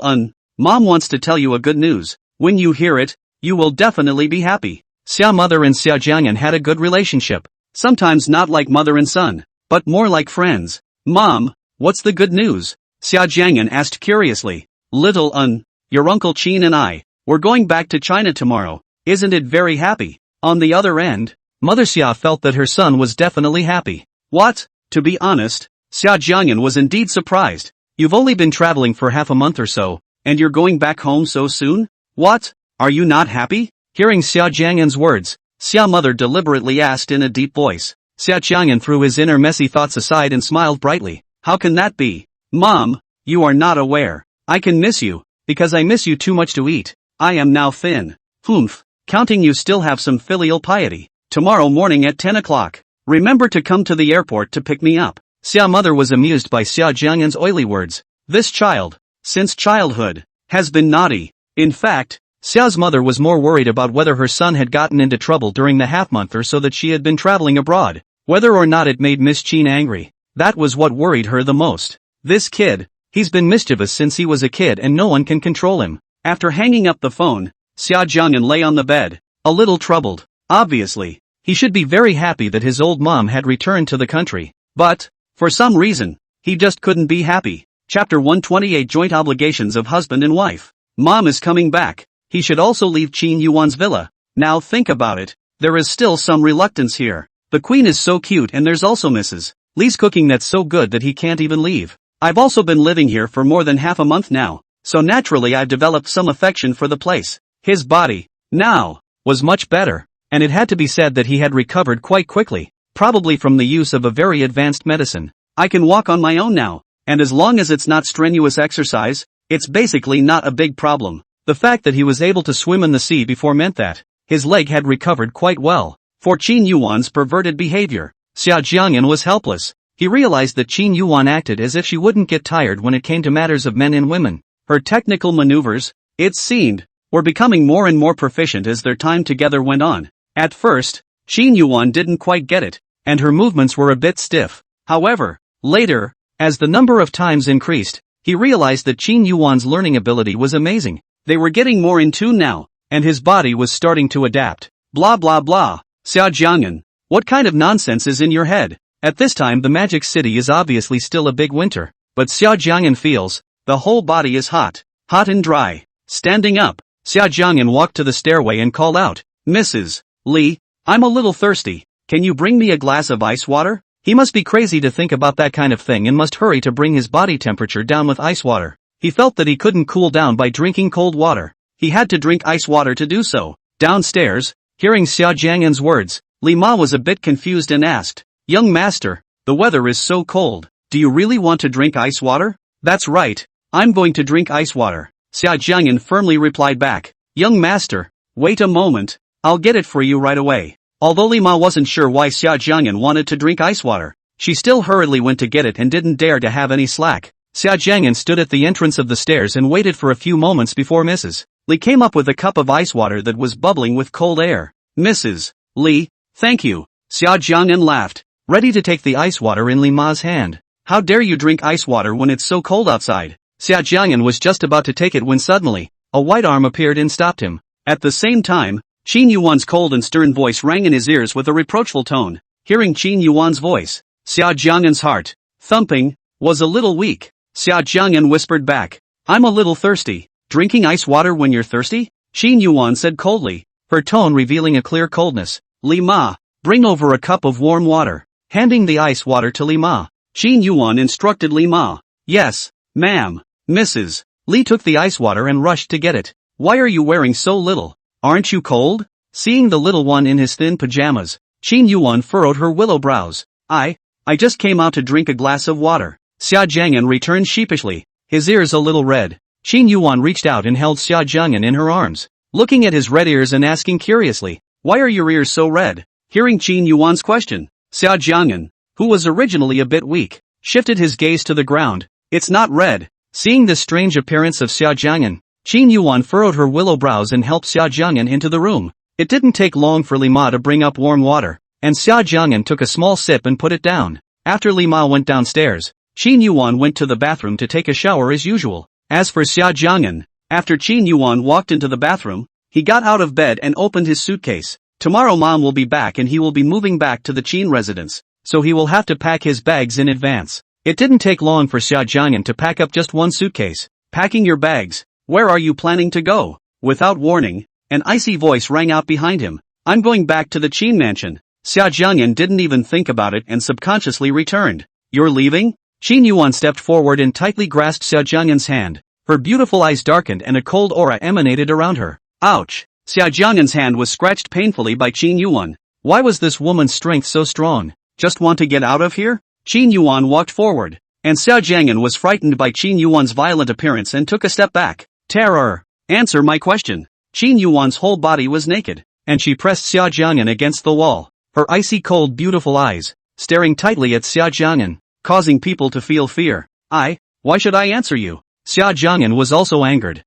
Mom wants to tell you a good news. When you hear it, you will definitely be happy. Xia mother and Xia Jiang'an had a good relationship. Sometimes not like mother and son, but more like friends. Mom, what's the good news? Xia Jiang'an asked curiously. Your Uncle Qin and I, we're going back to China tomorrow. Isn't it very happy? On the other end, Mother Xia felt that her son was definitely happy. What? To be honest, Xia Jiang'an was indeed surprised. You've only been traveling for half a month or so, and you're going back home so soon? What? Are you not happy? Hearing Xia Jiang'an's words, Xia mother deliberately asked in a deep voice. Xia Jiang'an threw his inner messy thoughts aside and smiled brightly. How can that be? Mom, you are not aware. I can miss you, because I miss you too much to eat. I am now thin. Humph. Counting you still have some filial piety. Tomorrow morning at 10 o'clock. Remember to come to the airport to pick me up. Xia mother was amused by Xia Jiang'an's oily words. This child, since childhood, has been naughty. In fact, Xia's mother was more worried about whether her son had gotten into trouble during the half-month or so that she had been traveling abroad. Whether or not it made Miss Qin angry, that was what worried her the most. This kid, he's been mischievous since he was a kid and no one can control him. After hanging up the phone, Xia Jiang'an lay on the bed, a little troubled. Obviously, he should be very happy that his old mom had returned to the country. But, for some reason, he just couldn't be happy. Chapter 128 Joint Obligations of Husband and Wife. Mom is coming back. He should also leave Qin Yuan's villa. Now think about it. There is still some reluctance here. The queen is so cute and there's also Mrs. Li's cooking that's so good that he can't even leave. I've also been living here for more than half a month now, so naturally I've developed some affection for the place. His body, now, was much better, and it had to be said that he had recovered quite quickly, probably from the use of a very advanced medicine. I can walk on my own now, and as long as it's not strenuous exercise, it's basically not a big problem. The fact that he was able to swim in the sea before meant that his leg had recovered quite well. For Qin Yuan's perverted behavior, Xia Jiang'an was helpless. He realized that Qin Yuan acted as if she wouldn't get tired when it came to matters of men and women. Her technical maneuvers, it seemed, were becoming more and more proficient as their time together went on. At first, Qin Yuan didn't quite get it, and her movements were a bit stiff. However, later, as the number of times increased, he realized that Qin Yuan's learning ability was amazing. They were getting more in tune now, and his body was starting to adapt. Blah blah blah. Xia Jiang'an, what kind of nonsense is in your head? At this time the magic city is obviously still a big winter, but Xia Jiang'an feels, the whole body is hot and dry. Standing up, Xia Jiang'an walked to the stairway and called out, Mrs. Li, I'm a little thirsty, can you bring me a glass of ice water? He must be crazy to think about that kind of thing and must hurry to bring his body temperature down with ice water. He felt that he couldn't cool down by drinking cold water. He had to drink ice water to do so. Downstairs, hearing Xia Jiang'an's words, Li Ma was a bit confused and asked, Young master, the weather is so cold, do you really want to drink ice water? That's right, I'm going to drink ice water. Xia Jiang'an firmly replied back, Young master, wait a moment, I'll get it for you right away. Although Li Ma wasn't sure why Xia Jiang'an wanted to drink ice water, she still hurriedly went to get it and didn't dare to have any slack. Xia Jiang'an stood at the entrance of the stairs and waited for a few moments before Mrs. Li came up with a cup of ice water that was bubbling with cold air. Mrs. Li, thank you. Xia Jiang'an laughed, ready to take the ice water in Li Ma's hand. How dare you drink ice water when it's so cold outside? Xia Jiang'an was just about to take it when suddenly, a white arm appeared and stopped him. At the same time, Qin Yuan's cold and stern voice rang in his ears with a reproachful tone. Hearing Qin Yuan's voice, Xia Jiang'an's heart, thumping, was a little weak. Xia Jiang'an whispered back, I'm a little thirsty. Drinking ice water when you're thirsty? Qin Yuan said coldly, her tone revealing a clear coldness. Li Ma, bring over a cup of warm water. Handing the ice water to Li Ma, Qin Yuan instructed Li Ma. Yes, ma'am. Mrs. Li took the ice water and rushed to get it. Why are you wearing so little? Aren't you cold? Seeing the little one in his thin pajamas, Qin Yuan furrowed her willow brows. I just came out to drink a glass of water. Xia Jiang'an returned sheepishly, his ears a little red. Qin Yuan reached out and held Xia Jiang'an in her arms, looking at his red ears and asking curiously, why are your ears so red? Hearing Qin Yuan's question, Xia Jiang'an, who was originally a bit weak, shifted his gaze to the ground. It's not red. Seeing this strange appearance of Xia Jiang'an, Qin Yuan furrowed her willow brows and helped Xia Jiang'an into the room. It didn't take long for Li Ma to bring up warm water, and Xia Jiang'an took a small sip and put it down. After Li Ma went downstairs, Qin Yuan went to the bathroom to take a shower as usual. As for Xia Jiang'an, After Qin Yuwan walked into the bathroom, he got out of bed and opened his suitcase. Tomorrow mom will be back and he will be moving back to the Qin residence, so he will have to pack his bags in advance. It didn't take long for Xia Jiang'an to pack up just one suitcase. Packing your bags? Where are you planning to go? Without warning, an icy voice rang out behind him. I'm going back to the Qin mansion. Xia Jiang'an didn't even think about it and subconsciously returned. You're leaving? Qin Yuwan stepped forward and tightly grasped Xia Jiang'an's hand. Her beautiful eyes darkened and a cold aura emanated around her. Ouch! Xia Jiang'an's hand was scratched painfully by Qin Yuwan. Why was this woman's strength so strong? Just want to get out of here? Qin Yuwan walked forward, and Xia Jiang'an was frightened by Qin Yuwan's violent appearance and took a step back. Terror! Answer my question. Qin Yuwan's whole body was naked, and she pressed Xia Jiang'an against the wall, her icy cold beautiful eyes, staring tightly at Xia Jiang'an, causing people to feel fear. Why should I answer you? Xia Jiang'an was also angered.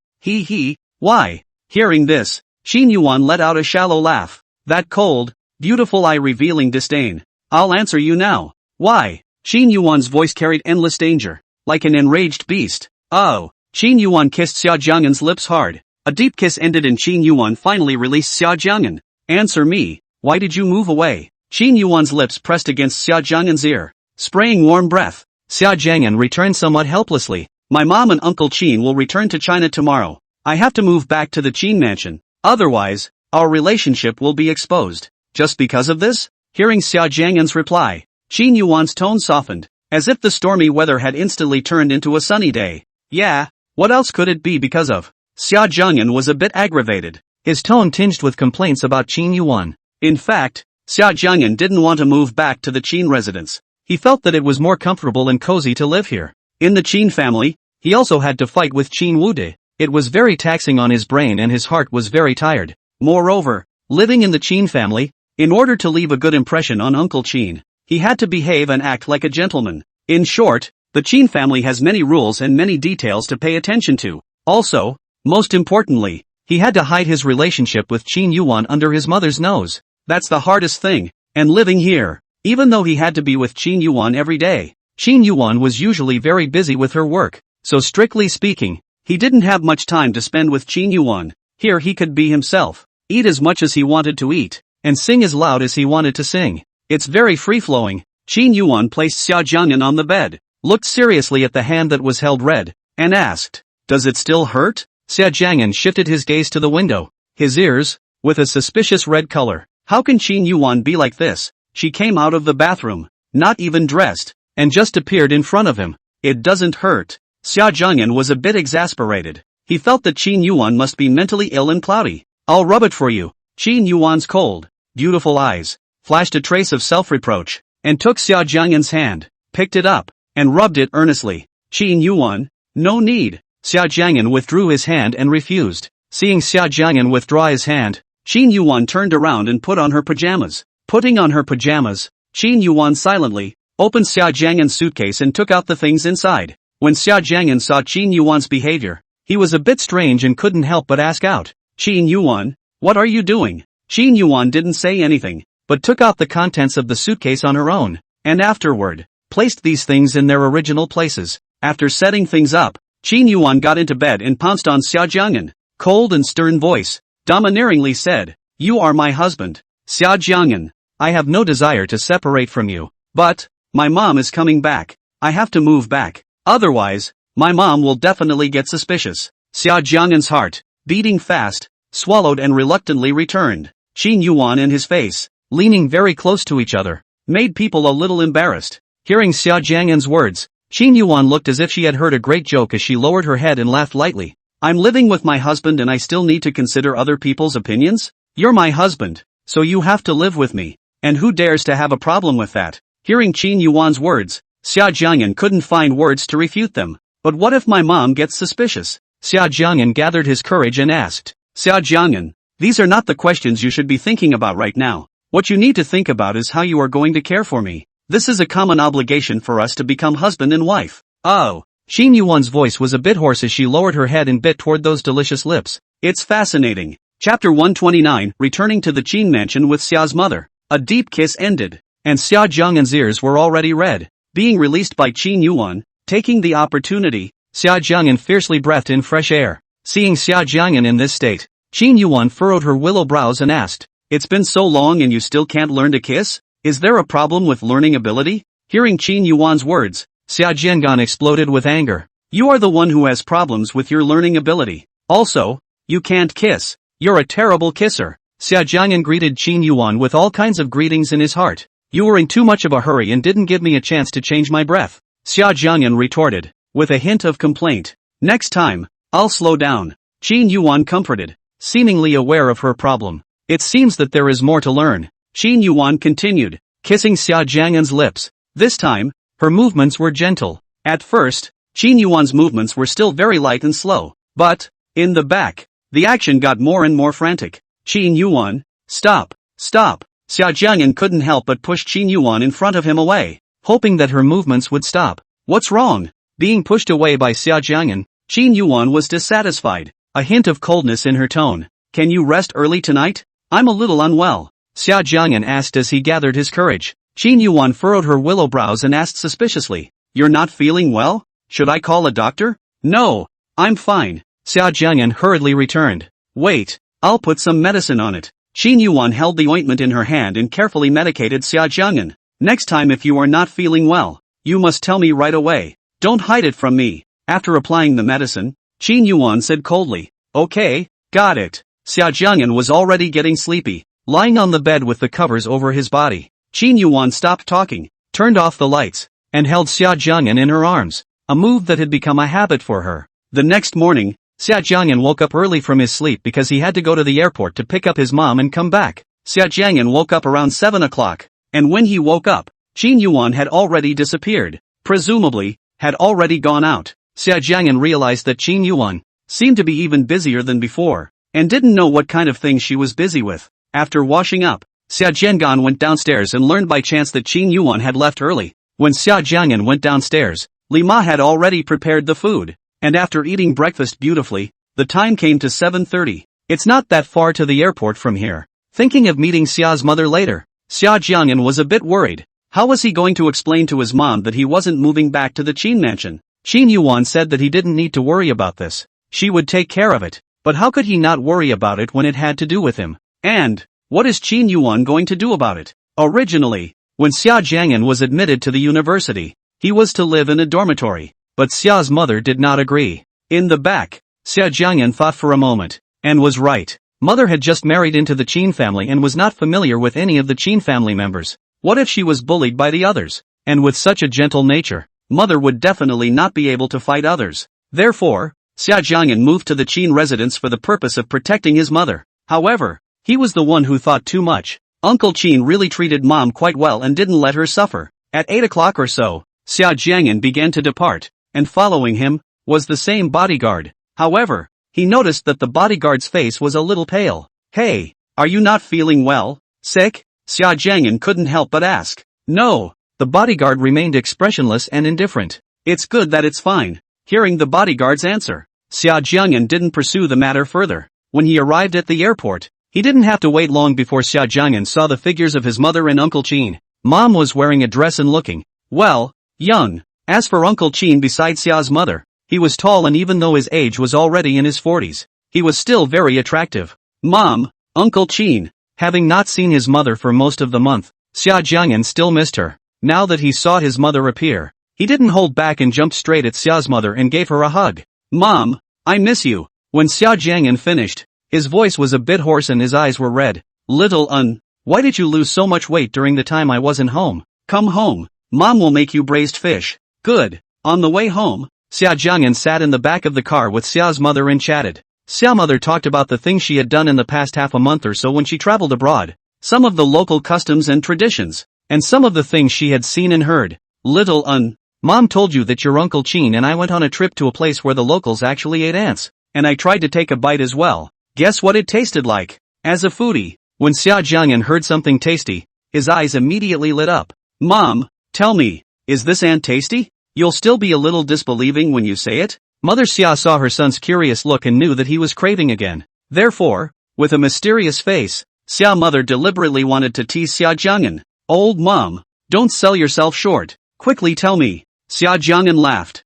Why? Hearing this, Qin Yuwan let out a shallow laugh. That cold, beautiful eye revealing disdain. I'll answer you now. Why? Qin Yuwan's voice carried endless danger, like an enraged beast. Oh! Qin Yuwan kissed Xia Jiang'an's lips hard. A deep kiss ended and Qin Yuwan finally released Xia Jiang'an. Answer me, why did you move away? Qin Yuwan's lips pressed against Xia Jiang'an's ear, spraying warm breath. Xia Jiang'an returned somewhat helplessly. My mom and Uncle Qin will return to China tomorrow. I have to move back to the Qin mansion. Otherwise, our relationship will be exposed. Just because of this? Hearing Xia Jiang'an's reply, Qin Yuwan's tone softened, as if the stormy weather had instantly turned into a sunny day. Yeah, what else could it be because of? Xia Jiang'an was a bit aggravated, his tone tinged with complaints about Qin Yuwan. In fact, Xia Jiang'an didn't want to move back to the Qin residence. He felt that it was more comfortable and cozy to live here. In the Qin family, he also had to fight with Qin Wude. It was very taxing on his brain and his heart was very tired. Moreover, living in the Qin family, in order to leave a good impression on Uncle Qin, he had to behave and act like a gentleman. In short, the Qin family has many rules and many details to pay attention to. Also, most importantly, he had to hide his relationship with Qin Yuwan under his mother's nose. That's the hardest thing. And living here, even though he had to be with Qin Yuwan every day, Qin Yuwan was usually very busy with her work, so strictly speaking, he didn't have much time to spend with Qin Yuwan. Here he could be himself, eat as much as he wanted to eat, and sing as loud as he wanted to sing. It's very free-flowing. Qin Yuwan placed Xia Jiang'an on the bed, looked seriously at the hand that was held red, and asked, "Does it still hurt?" Xia Jiang'an shifted his gaze to the window, his ears, with a suspicious red color. How can Qin Yuwan be like this? She came out of the bathroom, not even dressed, and just appeared in front of him. It doesn't hurt. Xia Jiang'an was a bit exasperated. He felt that Qin Yuwan must be mentally ill and cloudy. I'll rub it for you. Qin Yuwan's cold, beautiful eyes flashed a trace of self-reproach, and took Xia Jiang'an's hand, picked it up, and rubbed it earnestly. Qin Yuwan, no need. Xia Jiang'an withdrew his hand and refused. Seeing Xia Jiang'an withdraw his hand, Qin Yuwan turned around and put on her pajamas. Putting on her pajamas, Qin Yuwan silently opened Xia Jiang'an's suitcase and took out the things inside. When Xia Jiang'an saw Qin Yuwan's behavior, he was a bit strange and couldn't help but ask out, "Qin Yuwan, what are you doing?" Qin Yuwan didn't say anything, but took out the contents of the suitcase on her own, and afterward, placed these things in their original places. After setting things up, Qin Yuwan got into bed and pounced on Xia Jiang'an. Cold and stern voice, domineeringly said, "You are my husband, Xia Jiang'an. I have no desire to separate from you, but, my mom is coming back. I have to move back. Otherwise, my mom will definitely get suspicious." Xia Jiang'an's heart, beating fast, swallowed and reluctantly returned. Qin Yuwan and his face, leaning very close to each other, made people a little embarrassed. Hearing Xia Jiang'an's words, Qin Yuwan looked as if she had heard a great joke as she lowered her head and laughed lightly. "I'm living with my husband and I still need to consider other people's opinions? You're my husband, so you have to live with me. And who dares to have a problem with that?" Hearing Qin Yuwan's words, Xia Jiang'an couldn't find words to refute them. "But what if my mom gets suspicious?" Xia Jiang'an gathered his courage and asked, "Xia Jiang'an, these are not the questions you should be thinking about right now. What you need to think about is how you are going to care for me. This is a common obligation for us to become husband and wife." "Oh." Qin Yuwan's voice was a bit hoarse as she lowered her head and bit toward those delicious lips. "It's fascinating." Chapter 129, returning to the Qin mansion with Xia's mother. A deep kiss ended, and Xia Jiang'an's ears were already red. Being released by Qin Yuwan, taking the opportunity, Xia Jiang'an fiercely breathed in fresh air. Seeing Xia Jiang'an in this state, Qin Yuwan furrowed her willow brows and asked, "It's been so long and you still can't learn to kiss? Is there a problem with learning ability?" Hearing Qin Yuwan's words, Xia Jiang'an exploded with anger. "You are the one who has problems with your learning ability. Also, you can't kiss. You're a terrible kisser." Xia Jiang'an greeted Qin Yuwan with all kinds of greetings in his heart. "You were in too much of a hurry and didn't give me a chance to change my breath," Xia Jiang'an retorted, with a hint of complaint. "Next time, I'll slow down," Qin Yuwan comforted, seemingly aware of her problem. "It seems that there is more to learn." Qin Yuwan continued, kissing Xia Jiang'an's lips. This time, her movements were gentle. At first, Qin Yuwan's movements were still very light and slow, but, in the back, the action got more and more frantic. "Qin Yuwan, stop, stop." Xia Jiang'an couldn't help but push Qin Yuwan in front of him away, hoping that her movements would stop. "What's wrong?" Being pushed away by Xia Jiang'an, Qin Yuwan was dissatisfied, a hint of coldness in her tone. "Can you rest early tonight? I'm a little unwell," Xia Jiang'an asked as he gathered his courage. Qin Yuwan furrowed her willow brows and asked suspiciously, "You're not feeling well? Should I call a doctor?" "No, I'm fine," Xia Jiang'an hurriedly returned. "Wait, I'll put some medicine on it." Qin Yuwan held the ointment in her hand and carefully medicated Xia Jiang'an. "Next time if you are not feeling well, you must tell me right away. Don't hide it from me." After applying the medicine, Qin Yuwan said coldly, "Okay, got it." Xia Jiang'an was already getting sleepy, lying on the bed with the covers over his body. Qin Yuwan stopped talking, turned off the lights, and held Xia Jiang'an in her arms, a move that had become a habit for her. The next morning, Xia Jiang'an woke up early from his sleep because he had to go to the airport to pick up his mom and come back. Xia Jiang'an woke up around 7 o'clock, and when he woke up, Qin Yuwan had already disappeared, presumably, had already gone out. Xia Jiang'an realized that Qin Yuwan seemed to be even busier than before, and didn't know what kind of things she was busy with. After washing up, Xia Jiang'an went downstairs and learned by chance that Qin Yuwan had left early. When Xia Jiang'an went downstairs, Li Ma had already prepared the food, and after eating breakfast beautifully, the time came to 7:30. "It's not that far to the airport from here." Thinking of meeting Xia's mother later, Xia Jiang'an was a bit worried. How was he going to explain to his mom that he wasn't moving back to the Qin mansion? Qin Yuwan said that he didn't need to worry about this. She would take care of it, but how could he not worry about it when it had to do with him? And, what is Qin Yuwan going to do about it? Originally, when Xia Jiang'an was admitted to the university, he was to live in a dormitory, but Xia's mother did not agree. In the back, Xia Jiang'an thought for a moment, and was right. Mother had just married into the Qin family and was not familiar with any of the Qin family members. What if she was bullied by the others? And with such a gentle nature, Mother would definitely not be able to fight others. Therefore, Xia Jiang'an moved to the Qin residence for the purpose of protecting his mother. However, he was the one who thought too much. Uncle Qin really treated Mom quite well and didn't let her suffer. At 8 o'clock or so, Xia Jiang'an began to depart, and following him was the same bodyguard. However, he noticed that the bodyguard's face was a little pale. "Hey, are you not feeling well? Sick?" Xia Jiang'an couldn't help but ask. "No." The bodyguard remained expressionless and indifferent. "It's good that it's fine." Hearing the bodyguard's answer, Xia Jiang'an didn't pursue the matter further. When he arrived at the airport, he didn't have to wait long before Xia Jiang'an saw the figures of his mother and Uncle Qin. Mom was wearing a dress and looking, well, young. As for Uncle Qin, besides Xia's mother, he was tall, and even though his age was already in his 40s, he was still very attractive. Mom, Uncle Qin. Having not seen his mother for most of the month, Xia Jiang'an still missed her. Now that he saw his mother appear, he didn't hold back and jumped straight at Xia's mother and gave her a hug. "Mom, I miss you." When Xia Jiang'an finished, his voice was a bit hoarse and his eyes were red. Why did you lose so much weight during the time I wasn't home? Come home. Mom will make you braised fish." "Good." On the way home, Xia Jiang'an sat in the back of the car with Xia's mother and chatted. Xia's mother talked about the things she had done in the past half a month or so when she traveled abroad, some of the local customs and traditions, and some of the things she had seen and heard. Mom told you that your Uncle Qin and I went on a trip to a place where the locals actually ate ants, and I tried to take a bite as well. Guess what it tasted like?" As a foodie, when Xia Jiang'an heard something tasty, his eyes immediately lit up. "Mom, tell me, is this ant tasty? You'll still be a little disbelieving when you say it?" Mother Xia saw her son's curious look and knew that he was craving again. Therefore, with a mysterious face, Xia mother deliberately wanted to tease Xia Jiang'an. "Old mom, don't sell yourself short. Quickly tell me." Xia Jiang'an laughed.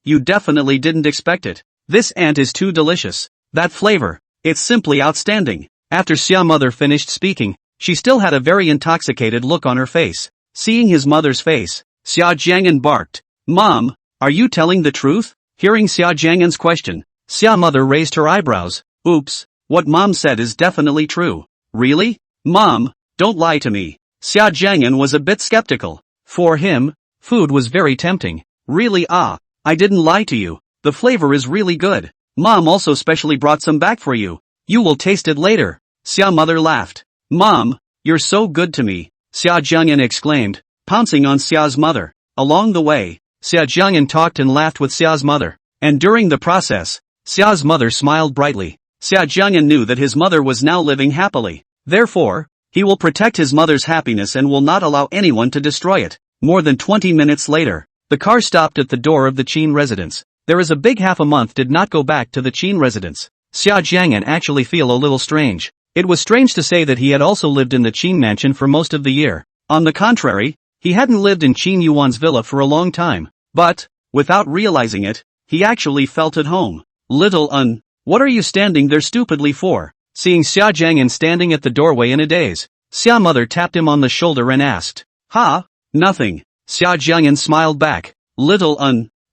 You definitely didn't expect it. This ant is too delicious. That flavor. It's simply outstanding. After Xia mother finished speaking, she still had a very intoxicated look on her face. Seeing his mother's face, Xia Jiang'an barked. Mom, are you telling the truth? Hearing Xia Jiang'an's question, Xia mother raised her eyebrows. Oops, what mom said is definitely true. Really? Mom, don't lie to me. Xia Jiang'an was a bit skeptical. For him, food was very tempting. Really? I didn't lie to you. The flavor is really good. Mom also specially brought some back for you. You will taste it later. Xia mother laughed. Mom, you're so good to me, Xia Jiang'an exclaimed, pouncing on Xia's mother. Along the way, Xia Jiang'an talked and laughed with Xia's mother. And during the process, Xia's mother smiled brightly. Xia Jiang'an knew that his mother was now living happily. Therefore, he will protect his mother's happiness and will not allow anyone to destroy it. More than 20 minutes later, the car stopped at the door of the Qin residence. There is a big half a month did not go back to the Qin residence. Xia Jiang'an actually feel a little strange. It was strange to say that he had also lived in the Qin mansion for most of the year. On the contrary, he hadn't lived in Qin Yuan's villa for a long time. But, without realizing it, he actually felt at home. What are you standing there stupidly for? Seeing Xia Jiang'an standing at the doorway in a daze, Xia mother tapped him on the shoulder and asked. Nothing. Xia Jiang'an smiled back.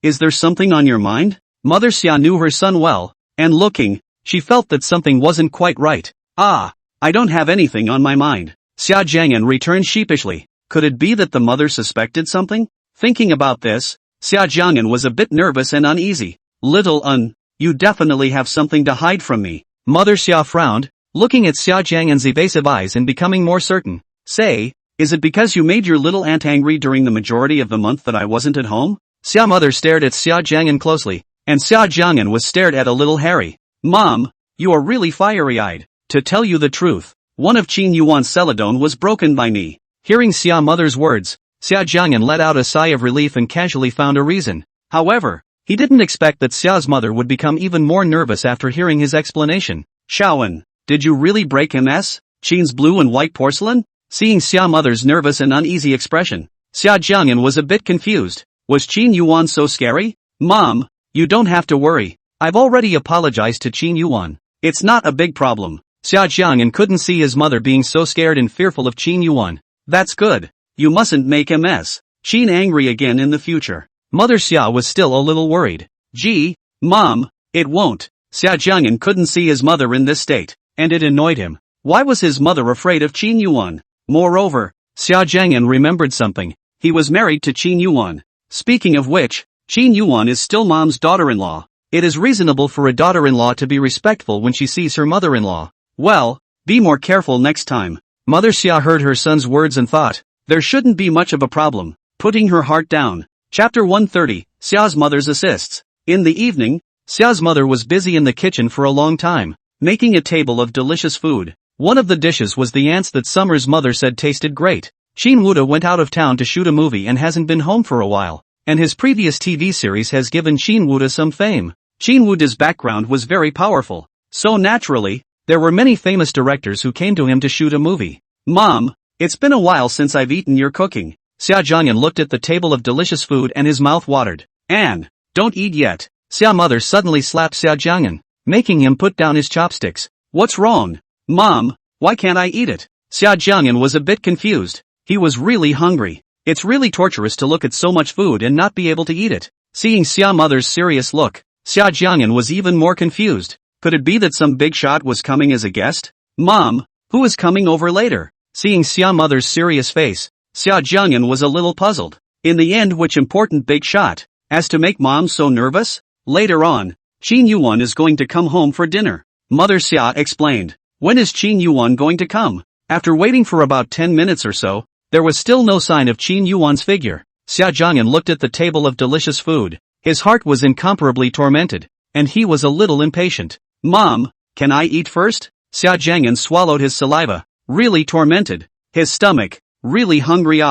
Is there something on your mind? Mother Xia knew her son well, and looking, she felt that something wasn't quite right. I don't have anything on my mind. Xia Jiang'an returned sheepishly. Could it be that the mother suspected something? Thinking about this, Xia Jiang'an was a bit nervous and uneasy. You definitely have something to hide from me. Mother Xia frowned, looking at Xia Jiang'an's evasive eyes and becoming more certain. Say, is it because you made your little aunt angry during the majority of the month that I wasn't at home? Xia mother stared at Xia Jiang'an closely, and Xia Jiang'an was stared at a little hairy. Mom, you are really fiery-eyed. To tell you the truth, one of Qin Yuan's celadon was broken by me. Hearing Xia mother's words, Xia Jiang'an let out a sigh of relief and casually found a reason. However, he didn't expect that Xia's mother would become even more nervous after hearing his explanation. Shaoan, did you really break MS? Qin's blue and white porcelain? Seeing Xia mother's nervous and uneasy expression, Xia Jiang'an was a bit confused. Was Qin Yuan so scary? Mom, you don't have to worry. I've already apologized to Qin Yuan. It's not a big problem. Xia Jiang'an couldn't see his mother being so scared and fearful of Qin Yuan. That's good. You mustn't make a mess. Qin angry again in the future. Mother Xia was still a little worried. Gee, Mom, it won't. Xia Jiang'an couldn't see his mother in this state, and it annoyed him. Why was his mother afraid of Qin Yuan? Moreover, Xia Jiang'an remembered something. He was married to Qin Yuan. Speaking of which, Qin Yuan is still Mom's daughter-in-law. It is reasonable for a daughter-in-law to be respectful when she sees her mother-in-law. Well, be more careful next time. Mother Xia heard her son's words and thought, there shouldn't be much of a problem. Putting her heart down. Chapter 130, Xia's mother's assists. In the evening, Xia's mother was busy in the kitchen for a long time, making a table of delicious food. One of the dishes was the ants that Summer's mother said tasted great. Qin Wuda went out of town to shoot a movie and hasn't been home for a while, and his previous TV series has given Qin Wuda some fame. Qin Wuda's background was very powerful, so naturally, there were many famous directors who came to him to shoot a movie. Mom, it's been a while since I've eaten your cooking. Xia Jiang'an looked at the table of delicious food and his mouth watered. Anne, don't eat yet. Xia mother suddenly slapped Xia Jiang'an, making him put down his chopsticks. What's wrong? Mom, why can't I eat it? Xia Jiang'an was a bit confused. He was really hungry. It's really torturous to look at so much food and not be able to eat it. Seeing Xia mother's serious look, Xia Jiang'an was even more confused. Could it be that some big shot was coming as a guest? Mom, who is coming over later? Seeing Xia mother's serious face, Xia Jiang'an was a little puzzled. In the end, which important big shot? As to make Mom so nervous? Later on, Qin Yuan is going to come home for dinner. Mother Xia explained. When is Qin Yuan going to come? After waiting for about 10 minutes or so, there was still no sign of Qin Yuan's figure. Xia Jiang'an looked at the table of delicious food. His heart was incomparably tormented, and he was a little impatient. Mom, can I eat first? Xia Jiang'an swallowed his saliva, really tormented. His stomach, really hungry.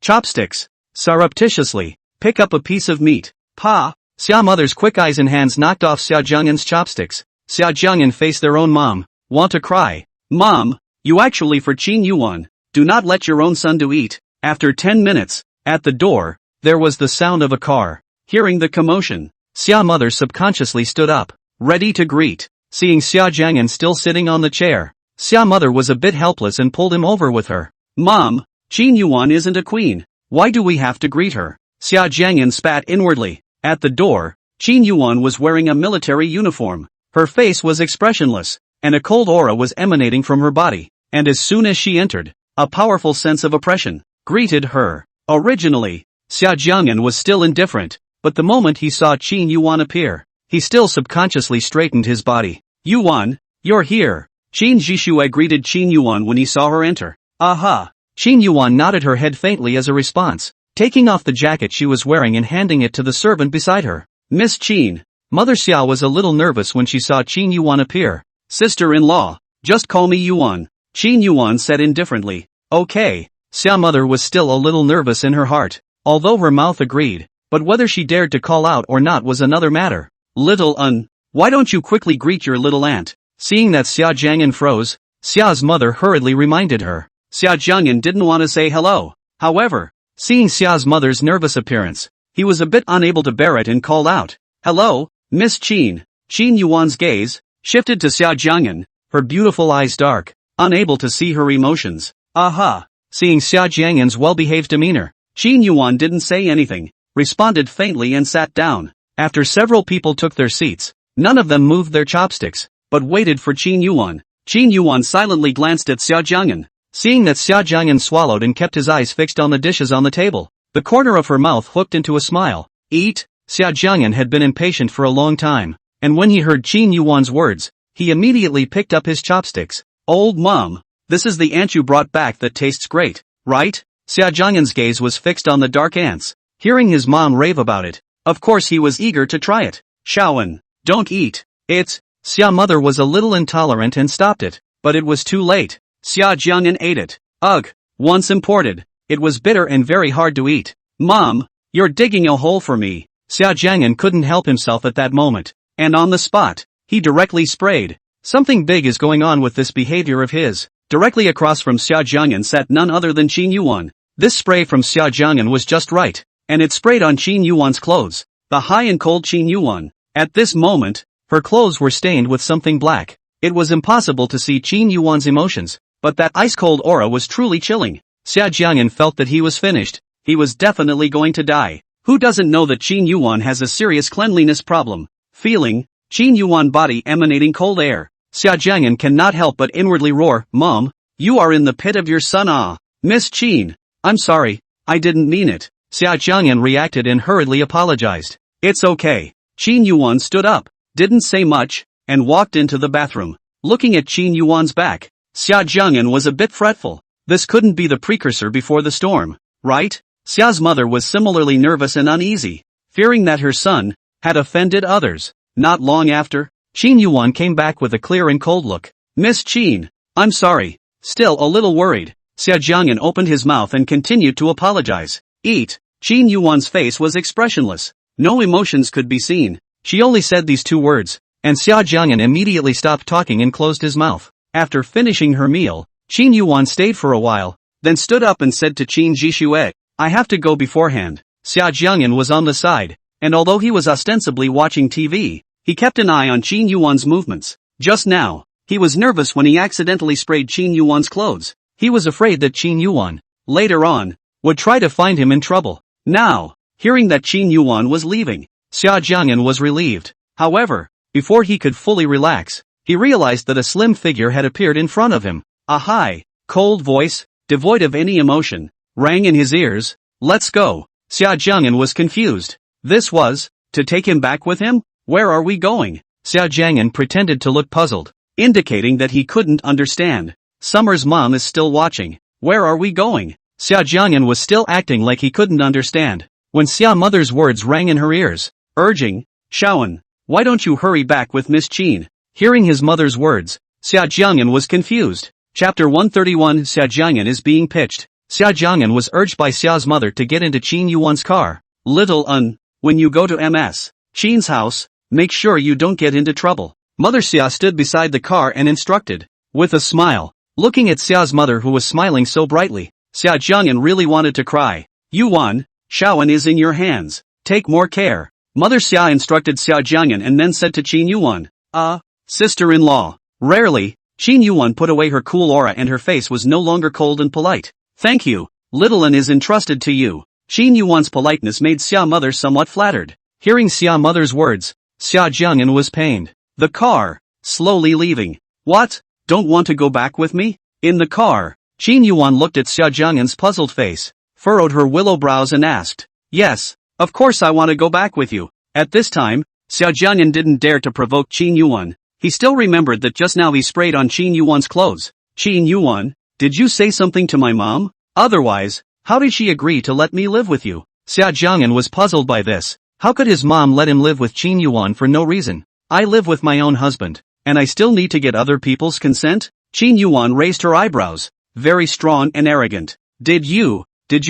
Chopsticks. Surreptitiously, pick up a piece of meat. Pa. Xia mother's quick eyes and hands knocked off Xia Jiang'an's chopsticks. Xia Jiang'an faced their own mom. Want to cry. Mom, you actually for Qin Yuan. Do not let your own son to eat. After 10 minutes, at the door, there was the sound of a car. Hearing the commotion, Xia mother subconsciously stood up, ready to greet. Seeing Xia Jiang'an still sitting on the chair, Xia mother was a bit helpless and pulled him over with her. Mom, Qin Yuwan isn't a queen. Why do we have to greet her? Xia Jiang'an spat inwardly. At the door, Qin Yuwan was wearing a military uniform. Her face was expressionless, and a cold aura was emanating from her body. And as soon as she entered, a powerful sense of oppression greeted her. Originally, Xia Jiang'an was still indifferent, but the moment he saw Qin Yuwan appear, he still subconsciously straightened his body. Yuwan, you're here. Qin Zhishue greeted Qin Yuwan when he saw her enter. Aha! Qin Yuwan nodded her head faintly as a response, taking off the jacket she was wearing and handing it to the servant beside her. Miss Qin. Mother Xia was a little nervous when she saw Qin Yuwan appear. Sister-in-law, just call me Yuwan. Qin Yuwan said indifferently. Okay. Xia mother was still a little nervous in her heart, although her mouth agreed, but whether she dared to call out or not was another matter. Why don't you quickly greet your little aunt? Seeing that Xia Jiang'an froze, Xia's mother hurriedly reminded her. Xia Jiang'an didn't want to say hello. However, seeing Xia's mother's nervous appearance, he was a bit unable to bear it and called out. Hello, Miss Qin. Qin Yuwan's gaze shifted to Xia Jiang'an, her beautiful eyes dark, unable to see her emotions. Aha! Seeing Xia Jiang'an's well-behaved demeanor, Qin Yuwan didn't say anything, responded faintly and sat down. After several people took their seats, none of them moved their chopsticks, but waited for Qin Yuwan. Qin Yuwan silently glanced at Xia Jiang'an. Seeing that Xia Jiang'an swallowed and kept his eyes fixed on the dishes on the table, the corner of her mouth hooked into a smile. Eat? Xia Jiang'an had been impatient for a long time, and when he heard Qin Yuwan's words, he immediately picked up his chopsticks. Old mom, this is the ant you brought back that tastes great, right? Xia Jiang'an's gaze was fixed on the dark ants. Hearing his mom rave about it, of course he was eager to try it. Shaoan, don't eat. Xia mother was a little intolerant and stopped it, but it was too late. Xia Jiang'an ate it. Ugh, once imported, it was bitter and very hard to eat. Mom, you're digging a hole for me. Xia Jiang'an couldn't help himself at that moment, and on the spot, he directly sprayed. Something big is going on with this behavior of his. Directly across from Xia Jiang'an sat none other than Qin Yuwan. This spray from Xia Jiang'an was just right, and it sprayed on Qin Yuwan's clothes. The high and cold Qin Yuwan. At this moment, her clothes were stained with something black. It was impossible to see Qin Yuwan's emotions, but that ice-cold aura was truly chilling. Xia Jiang'an felt that he was finished. He was definitely going to die. Who doesn't know that Qin Yuwan has a serious cleanliness problem? Feeling Qin Yuwan body emanating cold air, Xia Jiang'an cannot help but inwardly roar, Mom, you are in the pit of your son. Ah, Miss Qin, I'm sorry, I didn't mean it. Xia Jiang'an reacted and hurriedly apologized. It's okay. Qin Yuwan stood up, didn't say much, and walked into the bathroom. Looking at Qin Yuwan's back, Xia Jiang'an was a bit fretful. This couldn't be the precursor before the storm, right? Xia's mother was similarly nervous and uneasy, fearing that her son had offended others. Not long after, Qin Yuwan came back with a clear and cold look. Miss Qin, I'm sorry. Still a little worried. Xia Jiang'an opened his mouth and continued to apologize. Eat. Qin Yuwan's face was expressionless. No emotions could be seen. She only said these two words, and Xia Jiang'an immediately stopped talking and closed his mouth. After finishing her meal, Qin Yuwan stayed for a while, then stood up and said to Qin Zhishue, I have to go beforehand. Xia Jiang'an was on the side, and although he was ostensibly watching TV, he kept an eye on Qin Yuwan's movements. Just now, he was nervous when he accidentally sprayed Qin Yuwan's clothes. He was afraid that Qin Yuwan, later on, would try to find him in trouble. Now, hearing that Qin Yuwan was leaving, Xia Jiang'an was relieved. However, before he could fully relax, he realized that a slim figure had appeared in front of him. A high, cold voice, devoid of any emotion, rang in his ears. Let's go. Xia Jiang'an was confused. This was, to take him back with him? Where are we going? Xia Jiang'an pretended to look puzzled, indicating that he couldn't understand. Summer's mom is still watching. Where are we going? Xia Jiang'an was still acting like he couldn't understand, when Xia mother's words rang in her ears, urging, Shaoan, why don't you hurry back with Miss Qin? Hearing his mother's words, Xia Jiang'an was confused. Chapter 131 Xia Jiang'an is being pitched. Xia Jiang'an was urged by Xia's mother to get into Qin Yuwan's car. When you go to Ms. Qin's house, make sure you don't get into trouble. Mother Xia stood beside the car and instructed. With a smile, looking at Xia's mother who was smiling so brightly, Xia Jiang'an really wanted to cry. Yuwan, Shaoan is in your hands. Take more care. Mother Xia instructed Xia Jiang'an and then said to Qin Yuwan, sister-in-law. Rarely, Qin Yuwan put away her cool aura and her face was no longer cold and polite. Thank you, little An is entrusted to you. Qin Yuwan's politeness made Xia Mother somewhat flattered. Hearing Xia Mother's words, Xia Jiang'an was pained. The car, slowly leaving. What? Don't want to go back with me? In the car, Qin Yuwan looked at Xia Jiang'an's puzzled face, furrowed her willow brows and asked, yes, of course I want to go back with you. At this time, Xia Jiang'an didn't dare to provoke Qin Yuwan. He still remembered that just now he sprayed on Qin Yuwan's clothes. Qin Yuwan, did you say something to my mom? Otherwise, how did she agree to let me live with you? Xia Jiang'an was puzzled by this. How could his mom let him live with Qin Yuwan for no reason? I live with my own husband, and I still need to get other people's consent? Qin Yuwan raised her eyebrows, very strong and arrogant. Did you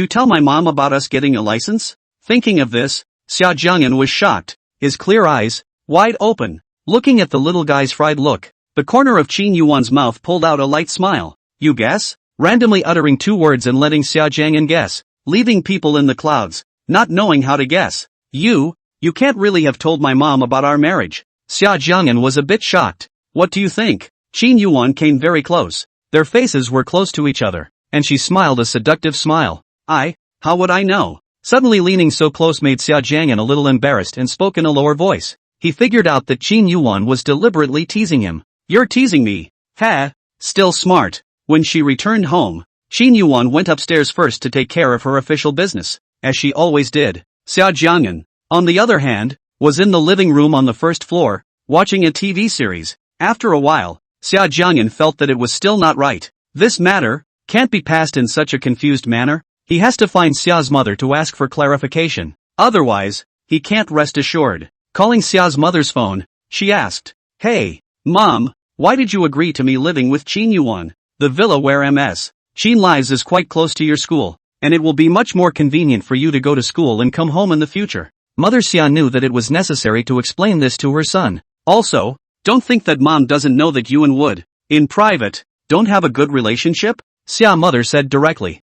tell my mom about us getting a license? Thinking of this, Xia Jiang'an was shocked, his clear eyes, wide open, looking at the little guy's fried look. The corner of Qin Yuwan's mouth pulled out a light smile. You guess? Randomly uttering two words and letting Xia Jiang'an guess, leaving people in the clouds, not knowing how to guess. You can't really have told my mom about our marriage. Xia Jiang'an was a bit shocked. What do you think? Qin Yuwan came very close. Their faces were close to each other, and she smiled a seductive smile. How would I know? Suddenly leaning so close made Xia Jiang'an a little embarrassed and spoke in a lower voice. He figured out that Qin Yuwan was deliberately teasing him. You're teasing me. Ha! Still smart. When she returned home, Qin Yuwan went upstairs first to take care of her official business, as she always did. Xia Jiang'an, on the other hand, was in the living room on the first floor, watching a TV series. After a while, Xia Jiang'an felt that it was still not right. This matter can't be passed in such a confused manner. He has to find Xia's mother to ask for clarification. Otherwise, he can't rest assured. Calling Xia's mother's phone, she asked, Hey, Mom, why did you agree to me living with Qin Yuwan? The villa where Ms. Qin lives is quite close to your school, and it will be much more convenient for you to go to school and come home in the future. Mother Xia knew that it was necessary to explain this to her son. Also, don't think that Mom doesn't know that you and Wood, in private, don't have a good relationship? Xia Mother said directly.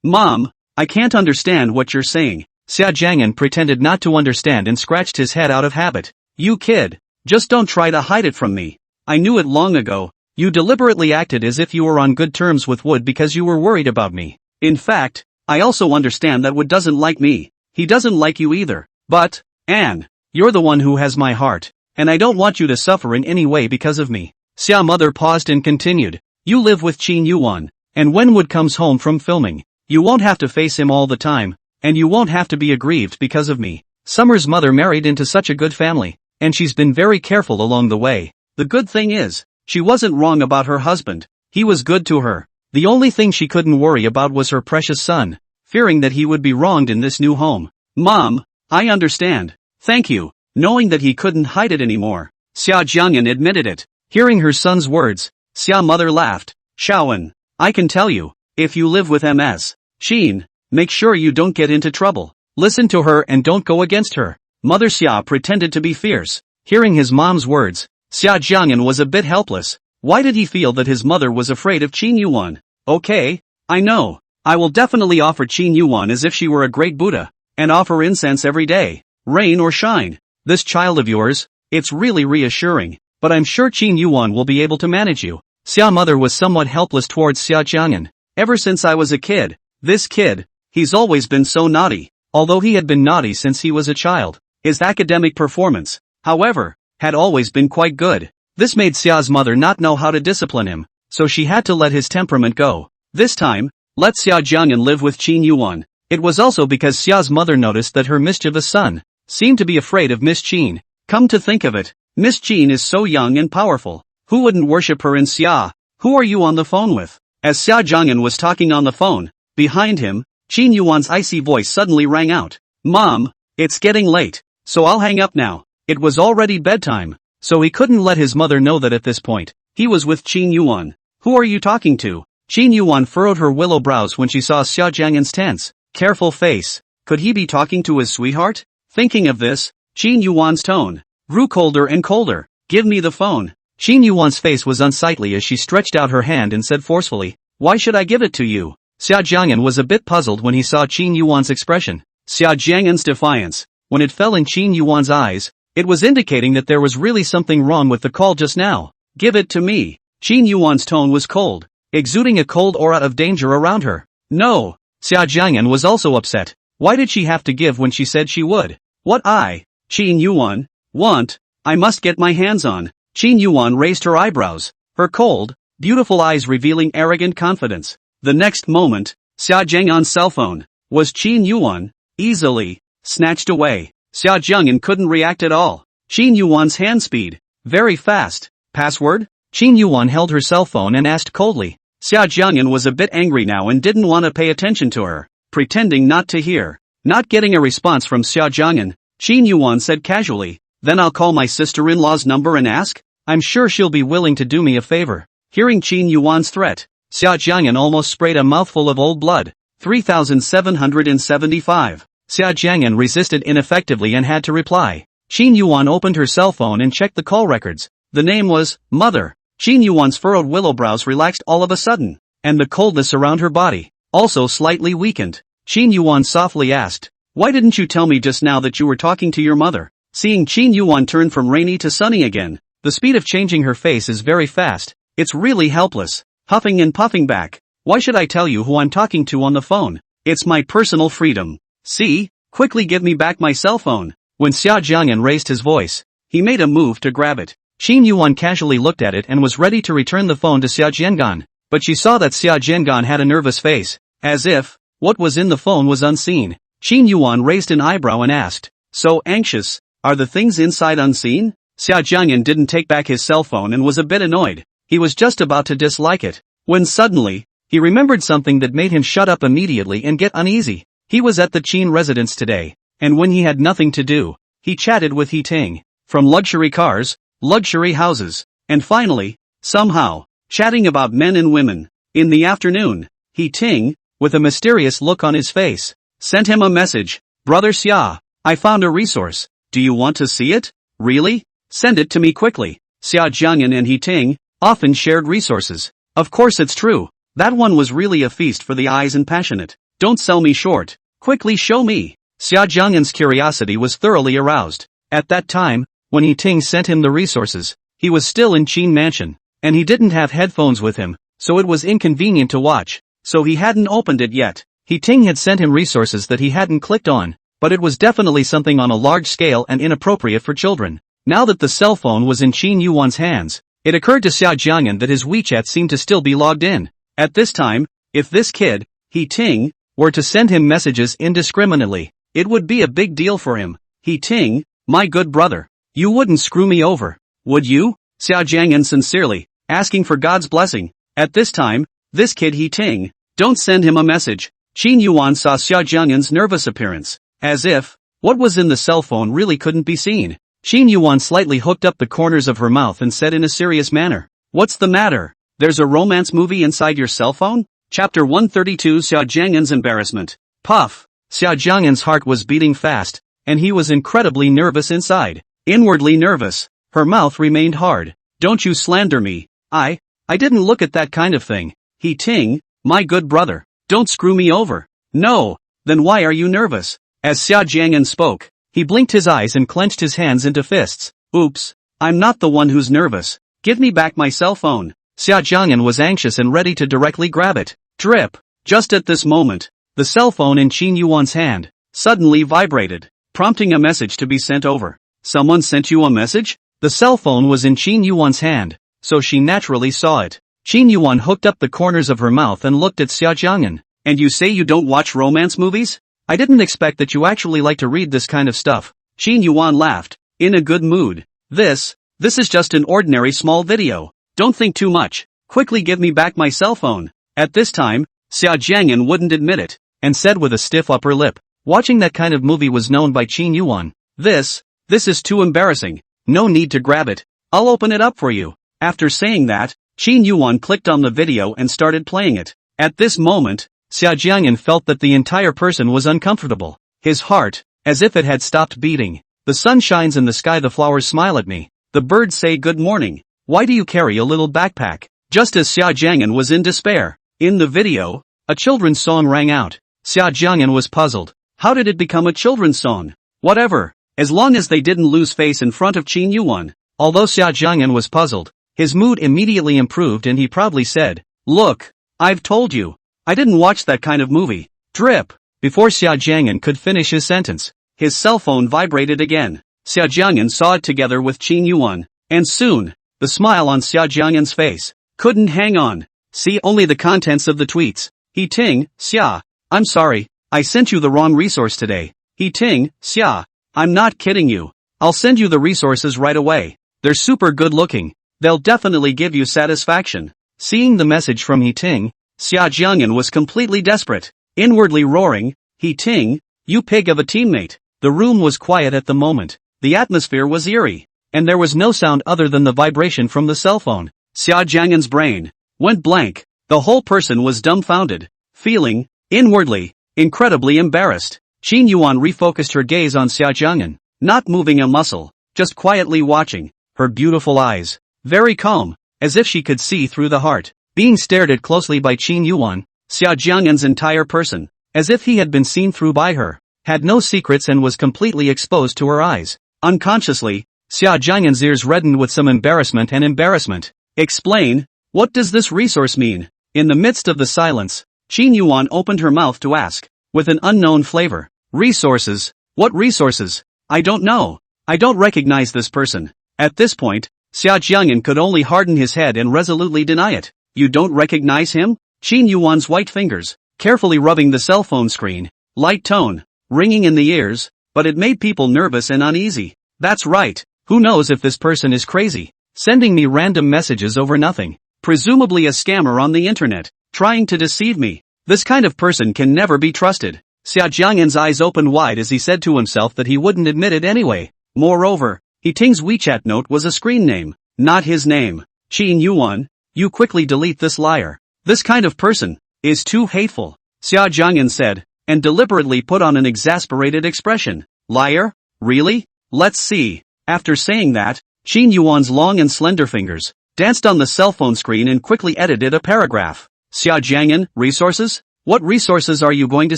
Mom, I can't understand what you're saying. Xia Jiang'an pretended not to understand and scratched his head out of habit. You kid, just don't try to hide it from me. I knew it long ago. You deliberately acted as if you were on good terms with Wood because you were worried about me. In fact, I also understand that Wood doesn't like me. He doesn't like you either. But, Anne, you're the one who has my heart, and I don't want you to suffer in any way because of me. Xia Mother paused and continued. You live with Qin Yuwan, and when Wood comes home from filming, you won't have to face him all the time, and you won't have to be aggrieved because of me. Summer's mother married into such a good family, and she's been very careful along the way. The good thing is, she wasn't wrong about her husband. He was good to her. The only thing she couldn't worry about was her precious son, fearing that he would be wronged in this new home. Mom, I understand. Thank you. Knowing that he couldn't hide it anymore, Xia Jiang'an admitted it. Hearing her son's words, Xia Mother laughed. Shaoan, I can tell you, if you live with Ms. Qin, make sure you don't get into trouble. Listen to her and don't go against her. Mother Xia pretended to be fierce. Hearing his mom's words, Xia Jiang'an was a bit helpless. Why did he feel that his mother was afraid of Qin Yuwan? Okay, I know. I will definitely offer Qin Yuwan as if she were a great Buddha, and offer incense every day, rain or shine. This child of yours, it's really reassuring, but I'm sure Qin Yuwan will be able to manage you. Xia Mother was somewhat helpless towards Xia Jiang'an. Ever since I was a kid, this kid, he's always been so naughty. Although he had been naughty since he was a child, his academic performance, however, had always been quite good. This made Xia's mother not know how to discipline him, so she had to let his temperament go. This time, let Xia Jiang'an live with Qin Yuwan. It was also because Xia's mother noticed that her mischievous son seemed to be afraid of Miss Qin. Come to think of it, Miss Qin is so young and powerful. Who wouldn't worship her in Xia? Who are you on the phone with? As Xia Jiang'an was talking on the phone, behind him, Qin Yuan's icy voice suddenly rang out. Mom, it's getting late, so I'll hang up now. It was already bedtime, so he couldn't let his mother know that at this point, he was with Qin Yuwan. Who are you talking to? Qin Yuwan furrowed her willow brows when she saw Xia Jiang'an's tense, careful face. Could he be talking to his sweetheart? Thinking of this, Qin Yuwan's tone grew colder and colder. Give me the phone. Qin Yuwan's face was unsightly as she stretched out her hand and said forcefully, Why should I give it to you? Xia Jiang'an was a bit puzzled when he saw Qin Yuwan's expression. Xia Jiang'an's defiance when it fell in Qin Yuan's eyes, it was indicating that there was really something wrong with the call just now. Give it to me. Qin Yuan's tone was cold, exuding a cold aura of danger around her. No. Xia Jiang'an was also upset. Why did she have to give when she said she would? What Qin Yuan, want, I must get my hands on. Qin Yuan raised her eyebrows, her cold, beautiful eyes revealing arrogant confidence. The next moment, Xia Jiang'an's cell phone was Qin Yuan, easily snatched away. Xia Jiang'an couldn't react at all. Qin Yuan's hand speed, very fast. Password? Qin Yuan held her cell phone and asked coldly. Xia Jiang'an was a bit angry now and didn't want to pay attention to her, pretending not to hear. Not getting a response from Xia Jiang'an, Qin Yuan said casually, then I'll call my sister-in-law's number and ask? I'm sure she'll be willing to do me a favor. Hearing Qin Yuan's threat, Xia Jiang'an almost sprayed a mouthful of old blood. 3775. Xia Jiang'an resisted ineffectively and had to reply. Qin Yuan opened her cell phone and checked the call records. The name was Mother. Qin Yuan's furrowed willow brows relaxed all of a sudden, and the coldness around her body also slightly weakened. Qin Yuan softly asked, why didn't you tell me just now that you were talking to your mother? Seeing Qin Yuan turn from rainy to sunny again, the speed of changing her face is very fast. It's really helpless. Huffing and puffing back. Why should I tell you who I'm talking to on the phone? It's my personal freedom. See? Quickly give me back my cell phone. When Xia Jiang'an raised his voice, he made a move to grab it. Qin Yuan casually looked at it and was ready to return the phone to Xia Jiang'an, but she saw that Xia Jiang'an had a nervous face, as if what was in the phone was unseen. Qin Yuan raised an eyebrow and asked, so anxious, are the things inside unseen? Xia Jiang'an didn't take back his cell phone and was a bit annoyed. He was just about to dislike it, when suddenly, he remembered something that made him shut up immediately and get uneasy. He was at the Qin residence today, and when he had nothing to do, he chatted with He Ting. From luxury cars, luxury houses, and finally, somehow, chatting about men and women. In the afternoon, He Ting, with a mysterious look on his face, sent him a message. Brother Xia, I found a resource. Do you want to see it? Really? Send it to me quickly. Xia Jiang'an and He Ting often shared resources. Of course it's true. That one was really a feast for the eyes and passionate. Don't sell me short. Quickly show me. Xia Jiang'an's curiosity was thoroughly aroused. At that time, when He Ting sent him the resources, he was still in Qin Mansion, and he didn't have headphones with him, so it was inconvenient to watch, so he hadn't opened it yet. He Ting had sent him resources that he hadn't clicked on, but it was definitely something on a large scale and inappropriate for children. Now that the cell phone was in Qin Yuan's hands, it occurred to Xia Jiang'an that his WeChat seemed to still be logged in. At this time, if this kid, He Ting, were to send him messages indiscriminately, it would be a big deal for him. He Ting, my good brother, you wouldn't screw me over, would you? Xia Jiang'an sincerely, asking for God's blessing. At this time, this kid He Ting, don't send him a message. Qin Yuan saw Xia Jiang'an's nervous appearance, as if what was in the cell phone really couldn't be seen. Qin Yuan slightly hooked up the corners of her mouth and said in a serious manner, what's the matter? There's a romance movie inside your cell phone? Chapter 132 Xia Jiang'an's embarrassment. Puff. Xia Jiang'an's heart was beating fast, and he was incredibly nervous inside. Inwardly nervous. Her mouth remained hard. Don't you slander me. I didn't look at that kind of thing. He Ting, my good brother, don't screw me over. No. Then why are you nervous? As Xia Jiang'an spoke, he blinked his eyes and clenched his hands into fists. Oops. I'm not the one who's nervous. Give me back my cell phone. Xia Jiang'an was anxious and ready to directly grab it. Drip. Just at this moment, the cell phone in Qin Yuan's hand suddenly vibrated, prompting a message to be sent over. Someone sent you a message? The cell phone was in Qin Yuan's hand, so she naturally saw it. Qin Yuan hooked up the corners of her mouth and looked at Xia Jiang'an. And you say you don't watch romance movies? I didn't expect that you actually like to read this kind of stuff. Qin Yuan laughed, in a good mood. This is just an ordinary small video. Don't think too much. Quickly give me back my cell phone. At this time, Xia Jiang'an wouldn't admit it, and said with a stiff upper lip. Watching that kind of movie was known by Qin Yuan. This is too embarrassing. No need to grab it. I'll open it up for you. After saying that, Qin Yuan clicked on the video and started playing it. At this moment, Xia Jiang'an felt that the entire person was uncomfortable. His heart, as if it had stopped beating. The sun shines in the sky, the flowers smile at me. The birds say good morning. Why do you carry a little backpack? Just as Xia Jiang'an was in despair. In the video, a children's song rang out. Xia Jiang'an was puzzled. How did it become a children's song? Whatever, as long as they didn't lose face in front of Qin Yuwan. Although Xia Jiang'an was puzzled, his mood immediately improved and he proudly said, "Look, I've told you. I didn't watch that kind of movie." Drip. Before Xia Jiang'an could finish his sentence, his cell phone vibrated again. Xia Jiang'an saw it together with Qin Yuwan, and soon, the smile on Xia Jiang'an's face couldn't hang on. See only the contents of the tweets. He ting, Xia. I'm sorry, I sent you the wrong resource today. He ting, Xia. I'm not kidding you. I'll send you the resources right away. They're super good looking. They'll definitely give you satisfaction. Seeing the message from He Ting, Xia Jiang'an was completely desperate, inwardly roaring, He Ting, you pig of a teammate. The room was quiet at the moment. The atmosphere was eerie, and there was no sound other than the vibration from the cell phone. Xia Jiang'an's brain went blank. The whole person was dumbfounded, feeling, inwardly, incredibly embarrassed. Qin Yuwan refocused her gaze on Xia Jiang'an, not moving a muscle, just quietly watching, her beautiful eyes, very calm, as if she could see through the heart, being stared at closely by Qin Yuwan. Xia Jiang'an's entire person, as if he had been seen through by her, had no secrets and was completely exposed to her eyes. Unconsciously, Xia Jiang'an's ears reddened with some embarrassment and embarrassment. Explain, what does this resource mean? In the midst of the silence, Qin Yuwan opened her mouth to ask, with an unknown flavor. Resources? What resources? I don't know. I don't recognize this person. At this point, Xia Jiang'an could only harden his head and resolutely deny it. You don't recognize him? Qin Yuwan's white fingers, carefully rubbing the cell phone screen, light tone, ringing in the ears, but it made people nervous and uneasy. That's right. Who knows if this person is crazy, sending me random messages over nothing. Presumably a scammer on the internet, trying to deceive me. This kind of person can never be trusted. Xia Jiang'an's eyes opened wide as he said to himself that he wouldn't admit it anyway. Moreover, He Ting's WeChat note was a screen name, not his name. Qin Yuwan, you quickly delete this liar. This kind of person is too hateful, Xia Jiang'an said, and deliberately put on an exasperated expression. Liar? Really? Let's see. After saying that, Qin Yuwan's long and slender fingers danced on the cell phone screen and quickly edited a paragraph. Xia Jiang'an, resources? What resources are you going to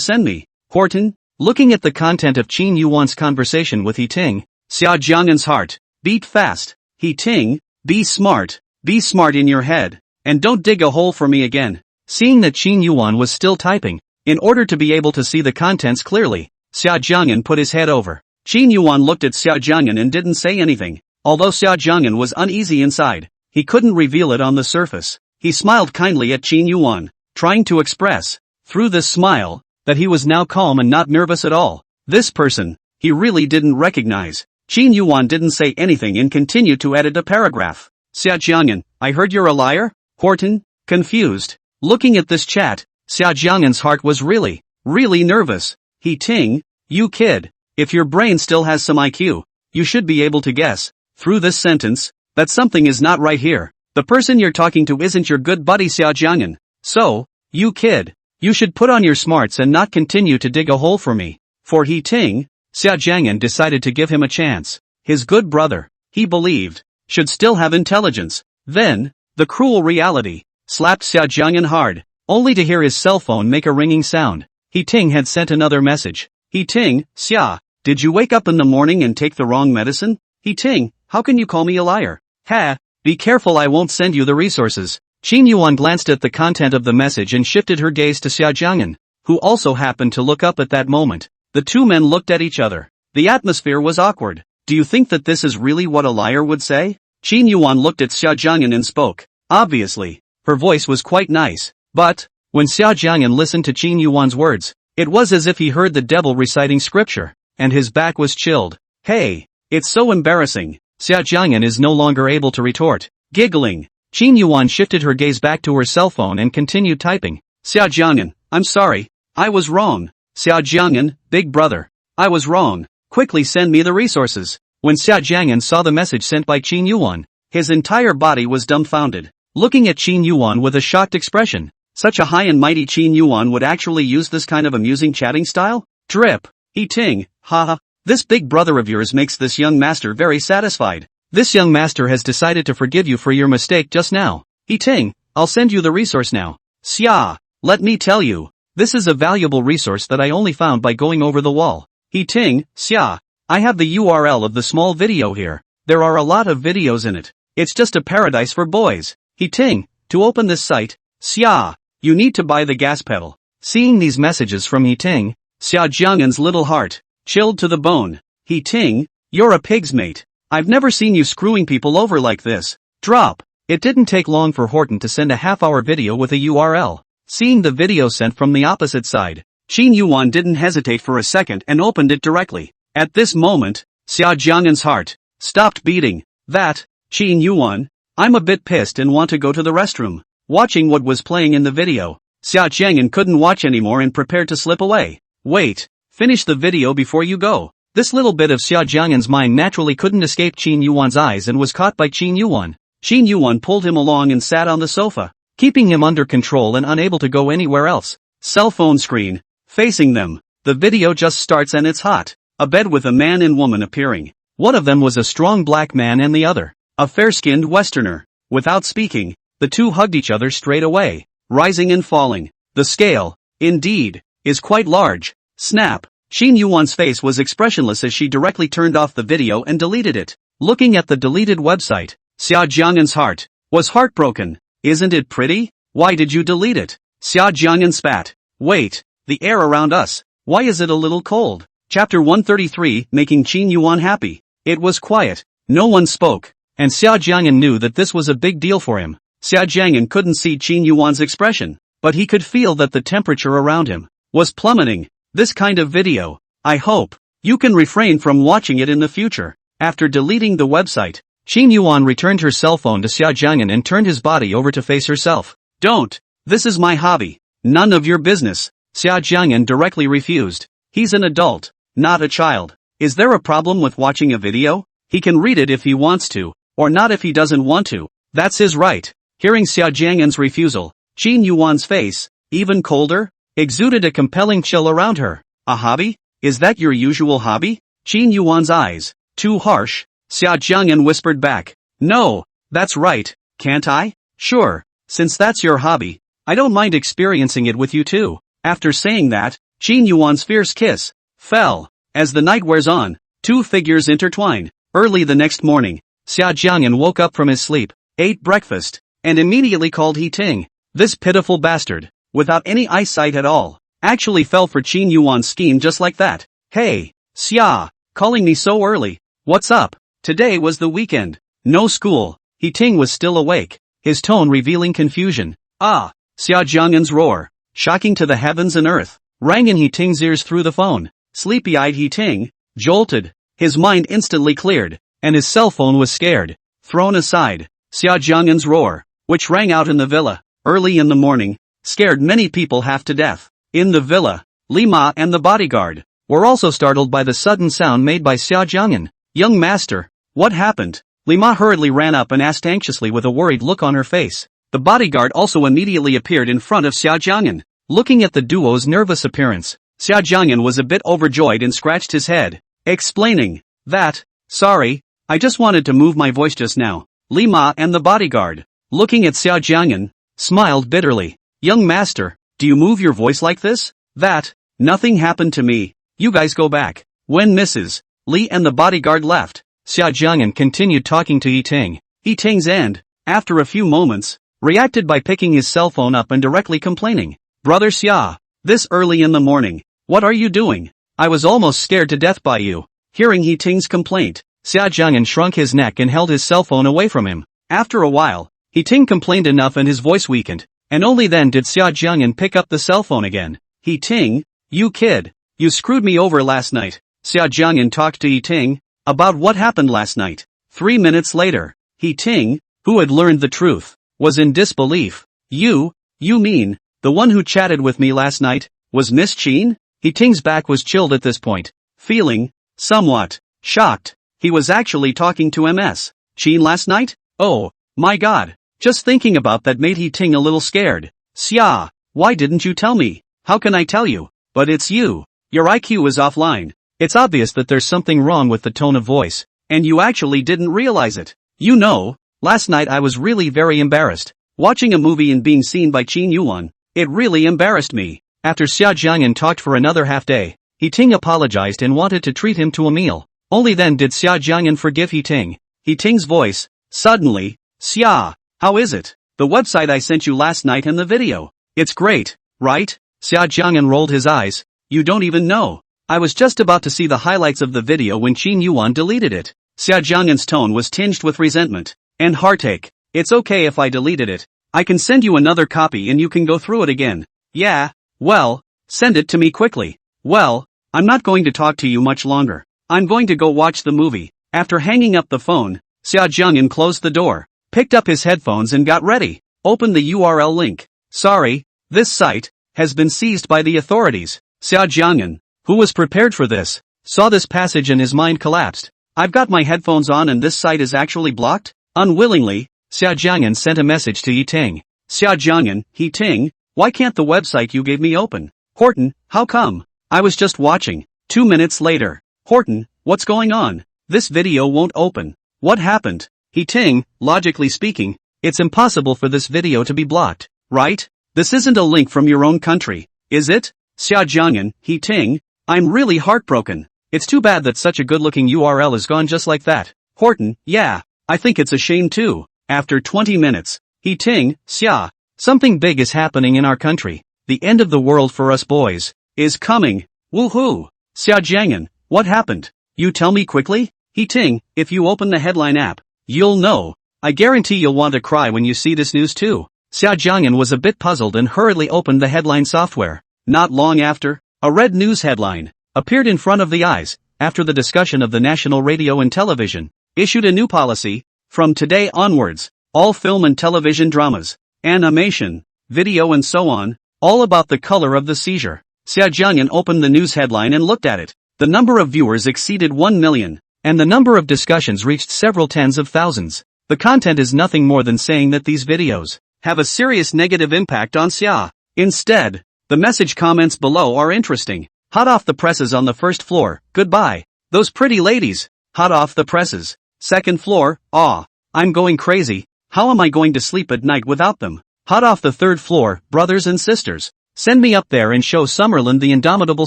send me? Horton? Looking at the content of Qin Yuwan's conversation with He Ting, Xia Jiang'an's heart beat fast. He Ting, be smart in your head, and don't dig a hole for me again. Seeing that Qin Yuwan was still typing, in order to be able to see the contents clearly, Xia Jiang'an put his head over. Qin Yuwan looked at Xia Jiang'an and didn't say anything. Although Xia Jiang'an was uneasy inside, he couldn't reveal it on the surface. He smiled kindly at Qin Yuwan, trying to express, through this smile, that he was now calm and not nervous at all. This person, he really didn't recognize. Qin Yuwan didn't say anything and continued to edit a paragraph. Xia Jiang'an, I heard you're a liar? Horton, confused. Looking at this chat, Xia Jiang'an's heart was really nervous. He Ting, you kid, if your brain still has some IQ, you should be able to guess, through this sentence, that something is not right here. The person you're talking to isn't your good buddy Xia Jiang'an. So, you kid, you should put on your smarts and not continue to dig a hole for me. For He Ting, Xia Jiang'an decided to give him a chance. His good brother, he believed, should still have intelligence. Then, the cruel reality slapped Xia Jiang'an hard, only to hear his cell phone make a ringing sound. He Ting had sent another message. He Ting, Xia, did you wake up in the morning and take the wrong medicine? He Ting, how can you call me a liar? Ha, be careful, I won't send you the resources. Qin Yuwan glanced at the content of the message and shifted her gaze to Xia Jiang'an, who also happened to look up at that moment. The two men looked at each other. The atmosphere was awkward. Do you think that this is really what a liar would say? Qin Yuwan looked at Xia Jiang'an and spoke. Obviously, her voice was quite nice. But, when Xia Jiang'an listened to Qin Yuwan's words, it was as if he heard the devil reciting scripture, and his back was chilled. Hey, it's so embarrassing. Xia Jiang'an is no longer able to retort. Giggling, Qin Yuwan shifted her gaze back to her cell phone and continued typing. Xia Jiang'an, I'm sorry. I was wrong. Xia Jiang'an, big brother. I was wrong. Quickly send me the resources. When Xia Jiang'an saw the message sent by Qin Yuwan, his entire body was dumbfounded, looking at Qin Yuwan with a shocked expression. Such a high and mighty Qin Yuwan would actually use this kind of amusing chatting style? Drip. He Ting, haha. This big brother of yours makes this young master very satisfied. This young master has decided to forgive you for your mistake just now. He Ting, I'll send you the resource now. Xia, let me tell you, this is a valuable resource that I only found by going over the wall. He Ting, Xia, I have the URL of the small video here. There are a lot of videos in it. It's just a paradise for boys. Heting, to open this site, Xia, you need to buy the gas pedal. Seeing these messages from Heting, Xia Jiang'an's little heart chilled to the bone. Heting, you're a pig's mate. I've never seen you screwing people over like this. Drop. It didn't take long for Horton to send a half-hour video with a URL. Seeing the video sent from the opposite side, Qin Yuwan didn't hesitate for a second and opened it directly. At this moment, Xia Jiang'an's heart stopped beating. That, Qin Yuwan, I'm a bit pissed and want to go to the restroom. Watching what was playing in the video, Xia Jiang'an couldn't watch anymore and prepared to slip away. Wait, finish the video before you go. This little bit of Xia Jiang'an's mind naturally couldn't escape Qin Yuwan's eyes and was caught by Qin Yuwan. Qin Yuwan pulled him along and sat on the sofa, keeping him under control and unable to go anywhere else. Cell phone screen, facing them. The video just starts and it's hot. A bed with a man and woman appearing. One of them was a strong black man and the other, a fair-skinned Westerner. Without speaking, the two hugged each other straight away, rising and falling. The scale, indeed, is quite large. Snap. Qin Yuwan's face was expressionless as she directly turned off the video and deleted it. Looking at the deleted website, Xia Jiang'an's heart was heartbroken. Isn't it pretty? Why did you delete it? Xia Jiang'an spat. Wait, the air around us, why is it a little cold? Chapter 133, making Qin Yuwan happy. It was quiet. No one spoke. And Xia Jiang'an knew that this was a big deal for him. Xia Jiang'an couldn't see Qin Yuwan's expression, but he could feel that the temperature around him was plummeting. This kind of video, I hope you can refrain from watching it in the future. After deleting the website, Qin Yuwan returned her cell phone to Xia Jiang'an and turned his body over to face herself. Don't. This is my hobby. None of your business. Xia Jiang'an directly refused. He's an adult, not a child. Is there a problem with watching a video? He can read it if he wants to, or not if he doesn't want to. That's his right. Hearing Xia Jiang'an's refusal, Qin Yuwan's face, even colder, exuded a compelling chill around her. A hobby? Is that your usual hobby? Qin Yuwan's eyes, too harsh. Xia Jiang'an whispered back. No, that's right, can't I? Sure, since that's your hobby, I don't mind experiencing it with you too. After saying that, Qin Yuwan's fierce kiss fell. As the night wears on, two figures intertwine. Early the next morning, Xia Jiang'an woke up from his sleep, ate breakfast, and immediately called Heting. This pitiful bastard, without any eyesight at all, actually fell for Qin Yuwan's scheme just like that. Hey, Xia, calling me so early. What's up? Today was the weekend. No school. Heting was still awake, his tone revealing confusion. Ah, Xia Jiang'an's roar, shocking to the heavens and earth, rang in Heting's ears through the phone. Sleepy-eyed Heting jolted. His mind instantly cleared, and his cell phone was scared. Thrown aside, Xia Jiang'an's roar, which rang out in the villa, early in the morning, scared many people half to death. In the villa, Li Ma and the bodyguard were also startled by the sudden sound made by Xia Jiang'an. Young master, what happened? Li Ma hurriedly ran up and asked anxiously with a worried look on her face. The bodyguard also immediately appeared in front of Xia Jiang'an. Looking at the duo's nervous appearance, Xia Jiang'an was a bit overjoyed and scratched his head, explaining that, sorry, I just wanted to move my voice just now. Li Ma and the bodyguard, looking at Xia Jiang'an, smiled bitterly. Young master, do you move your voice like this? That, nothing happened to me. You guys go back. When Mrs. Li and the bodyguard left, Xia Jiang'an continued talking to Heting. Heting's end, after a few moments, reacted by picking his cell phone up and directly complaining. Brother Xia, this early in the morning, what are you doing? I was almost scared to death by you. Hearing Heting's complaint, Xia Jiang'an shrunk his neck and held his cell phone away from him. After a while, Heting complained enough and his voice weakened, and only then did Xia Jiang'an pick up the cell phone again. Heting, you kid, you screwed me over last night. Xia Jiang'an talked to Heting about what happened last night. 3 minutes later, Heting, who had learned the truth, was in disbelief. You mean, the one who chatted with me last night, was Miss Qin? Heting's back was chilled at this point, feeling somewhat shocked. He was actually talking to Ms. Qin last night? Oh, my god. Just thinking about that made Heting a little scared. Xia, why didn't you tell me? How can I tell you? But it's you. Your IQ is offline. It's obvious that there's something wrong with the tone of voice, and you actually didn't realize it. You know, last night I was really very embarrassed. Watching a movie and being seen by Qin Yuwan, it really embarrassed me. After Xia Jiang'an talked for another half day, Heting apologized and wanted to treat him to a meal. Only then did Xia Jiang'an forgive He Ting. He Ting's voice, suddenly, Xia, how is it? The website I sent you last night and the video. It's great, right? Xia Jiang'an rolled his eyes. You don't even know. I was just about to see the highlights of the video when Qin Yuwan deleted it. Xia Jiang'an's tone was tinged with resentment and heartache. It's okay if I deleted it. I can send you another copy and you can go through it again. Yeah, well, send it to me quickly. Well, I'm not going to talk to you much longer. I'm going to go watch the movie. After hanging up the phone, Xia Jiang'an closed the door, picked up his headphones and got ready. Opened the URL link. Sorry, this site has been seized by the authorities. Xia Jiang'an, who was prepared for this, saw this passage and his mind collapsed. I've got my headphones on and this site is actually blocked? Unwillingly, Xia Jiang'an sent a message to He Ting. Xia Jiang'an, He Ting, why can't the website you gave me open? Horton, how come? I was just watching. 2 minutes later. Horton, what's going on? This video won't open. What happened? He Ting, logically speaking, it's impossible for this video to be blocked, right? This isn't a link from your own country, is it? Xia Jiang'an, He Ting, I'm really heartbroken. It's too bad that such a good-looking URL is gone just like that. Horton, yeah, I think it's a shame too. After 20 minutes. He Ting, Xia, something big is happening in our country. The end of the world for us boys is coming. Woohoo! Xia Jiang'an, what happened? You tell me quickly? He Ting, if you open the headline app, you'll know. I guarantee you'll want to cry when you see this news too. Xia Jiang'an was a bit puzzled and hurriedly opened the headline software. Not long after, a red news headline appeared in front of the eyes. After the discussion of the National Radio and Television issued a new policy, from today onwards, all film and television dramas, animation, video and so on, all about the color of the seizure. Xia Jiang'an opened the news headline and looked at it. The number of viewers exceeded 1 million, and the number of discussions reached several tens of thousands. The content is nothing more than saying that these videos have a serious negative impact on Xia. Instead, the message comments below are interesting. Hot off the presses on the first floor, goodbye. Those pretty ladies. Hot off the presses. Second floor, aw. I'm going crazy. How am I going to sleep at night without them? Hot off the third floor, brothers and sisters. Send me up there and show Summerland the indomitable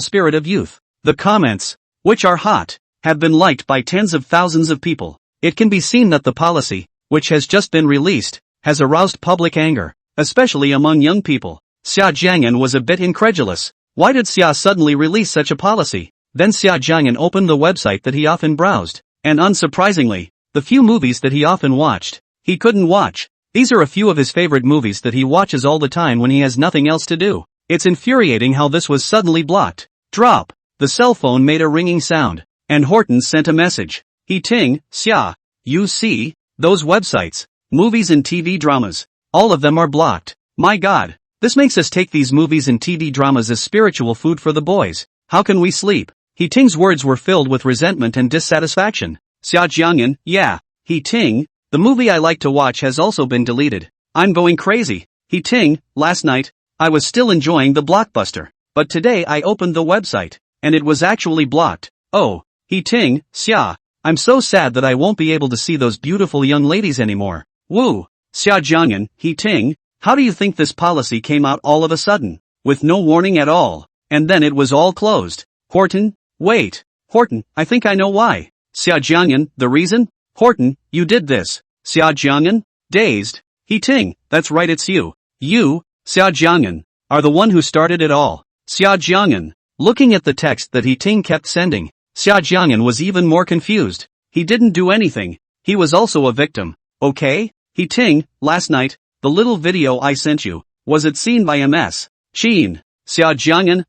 spirit of youth. The comments, which are hot, have been liked by tens of thousands of people. It can be seen that the policy, which has just been released, has aroused public anger, especially among young people. Xia Jiang'an was a bit incredulous. Why did Xia suddenly release such a policy? Then Xia Jiang'an opened the website that he often browsed, and unsurprisingly, the few movies that he often watched, he couldn't watch. These are a few of his favorite movies that he watches all the time when he has nothing else to do. It's infuriating how this was suddenly blocked. Drop. The cell phone made a ringing sound, and Horton sent a message. He Ting, Xia, you see, those websites, movies and TV dramas, all of them are blocked. My God, this makes us take these movies and TV dramas as spiritual food for the boys. How can we sleep? He Ting's words were filled with resentment and dissatisfaction. Xia Jiang'an, yeah, He Ting, the movie I like to watch has also been deleted. I'm going crazy. He Ting, last night, I was still enjoying the blockbuster, but today I opened the website, and it was actually blocked. Oh, He Ting, Xia, I'm so sad that I won't be able to see those beautiful young ladies anymore. Woo! Xia Jiang'an, He Ting, how do you think this policy came out all of a sudden, with no warning at all, and then it was all closed? Horton, wait, Horton, I think I know why. Xia Jiang'an, the reason? Horton, you did this. Xia Jiang'an, dazed. He Ting, that's right, it's you. You, Xia Jiang'an, are the one who started it all. Xia Jiang'an, looking at the text that He Ting kept sending, Xia Jiang'an was even more confused. He didn't do anything. He was also a victim. Okay? He Ting, last night, the little video I sent you, was it seen by Ms. Qin? Xia Jiang'an,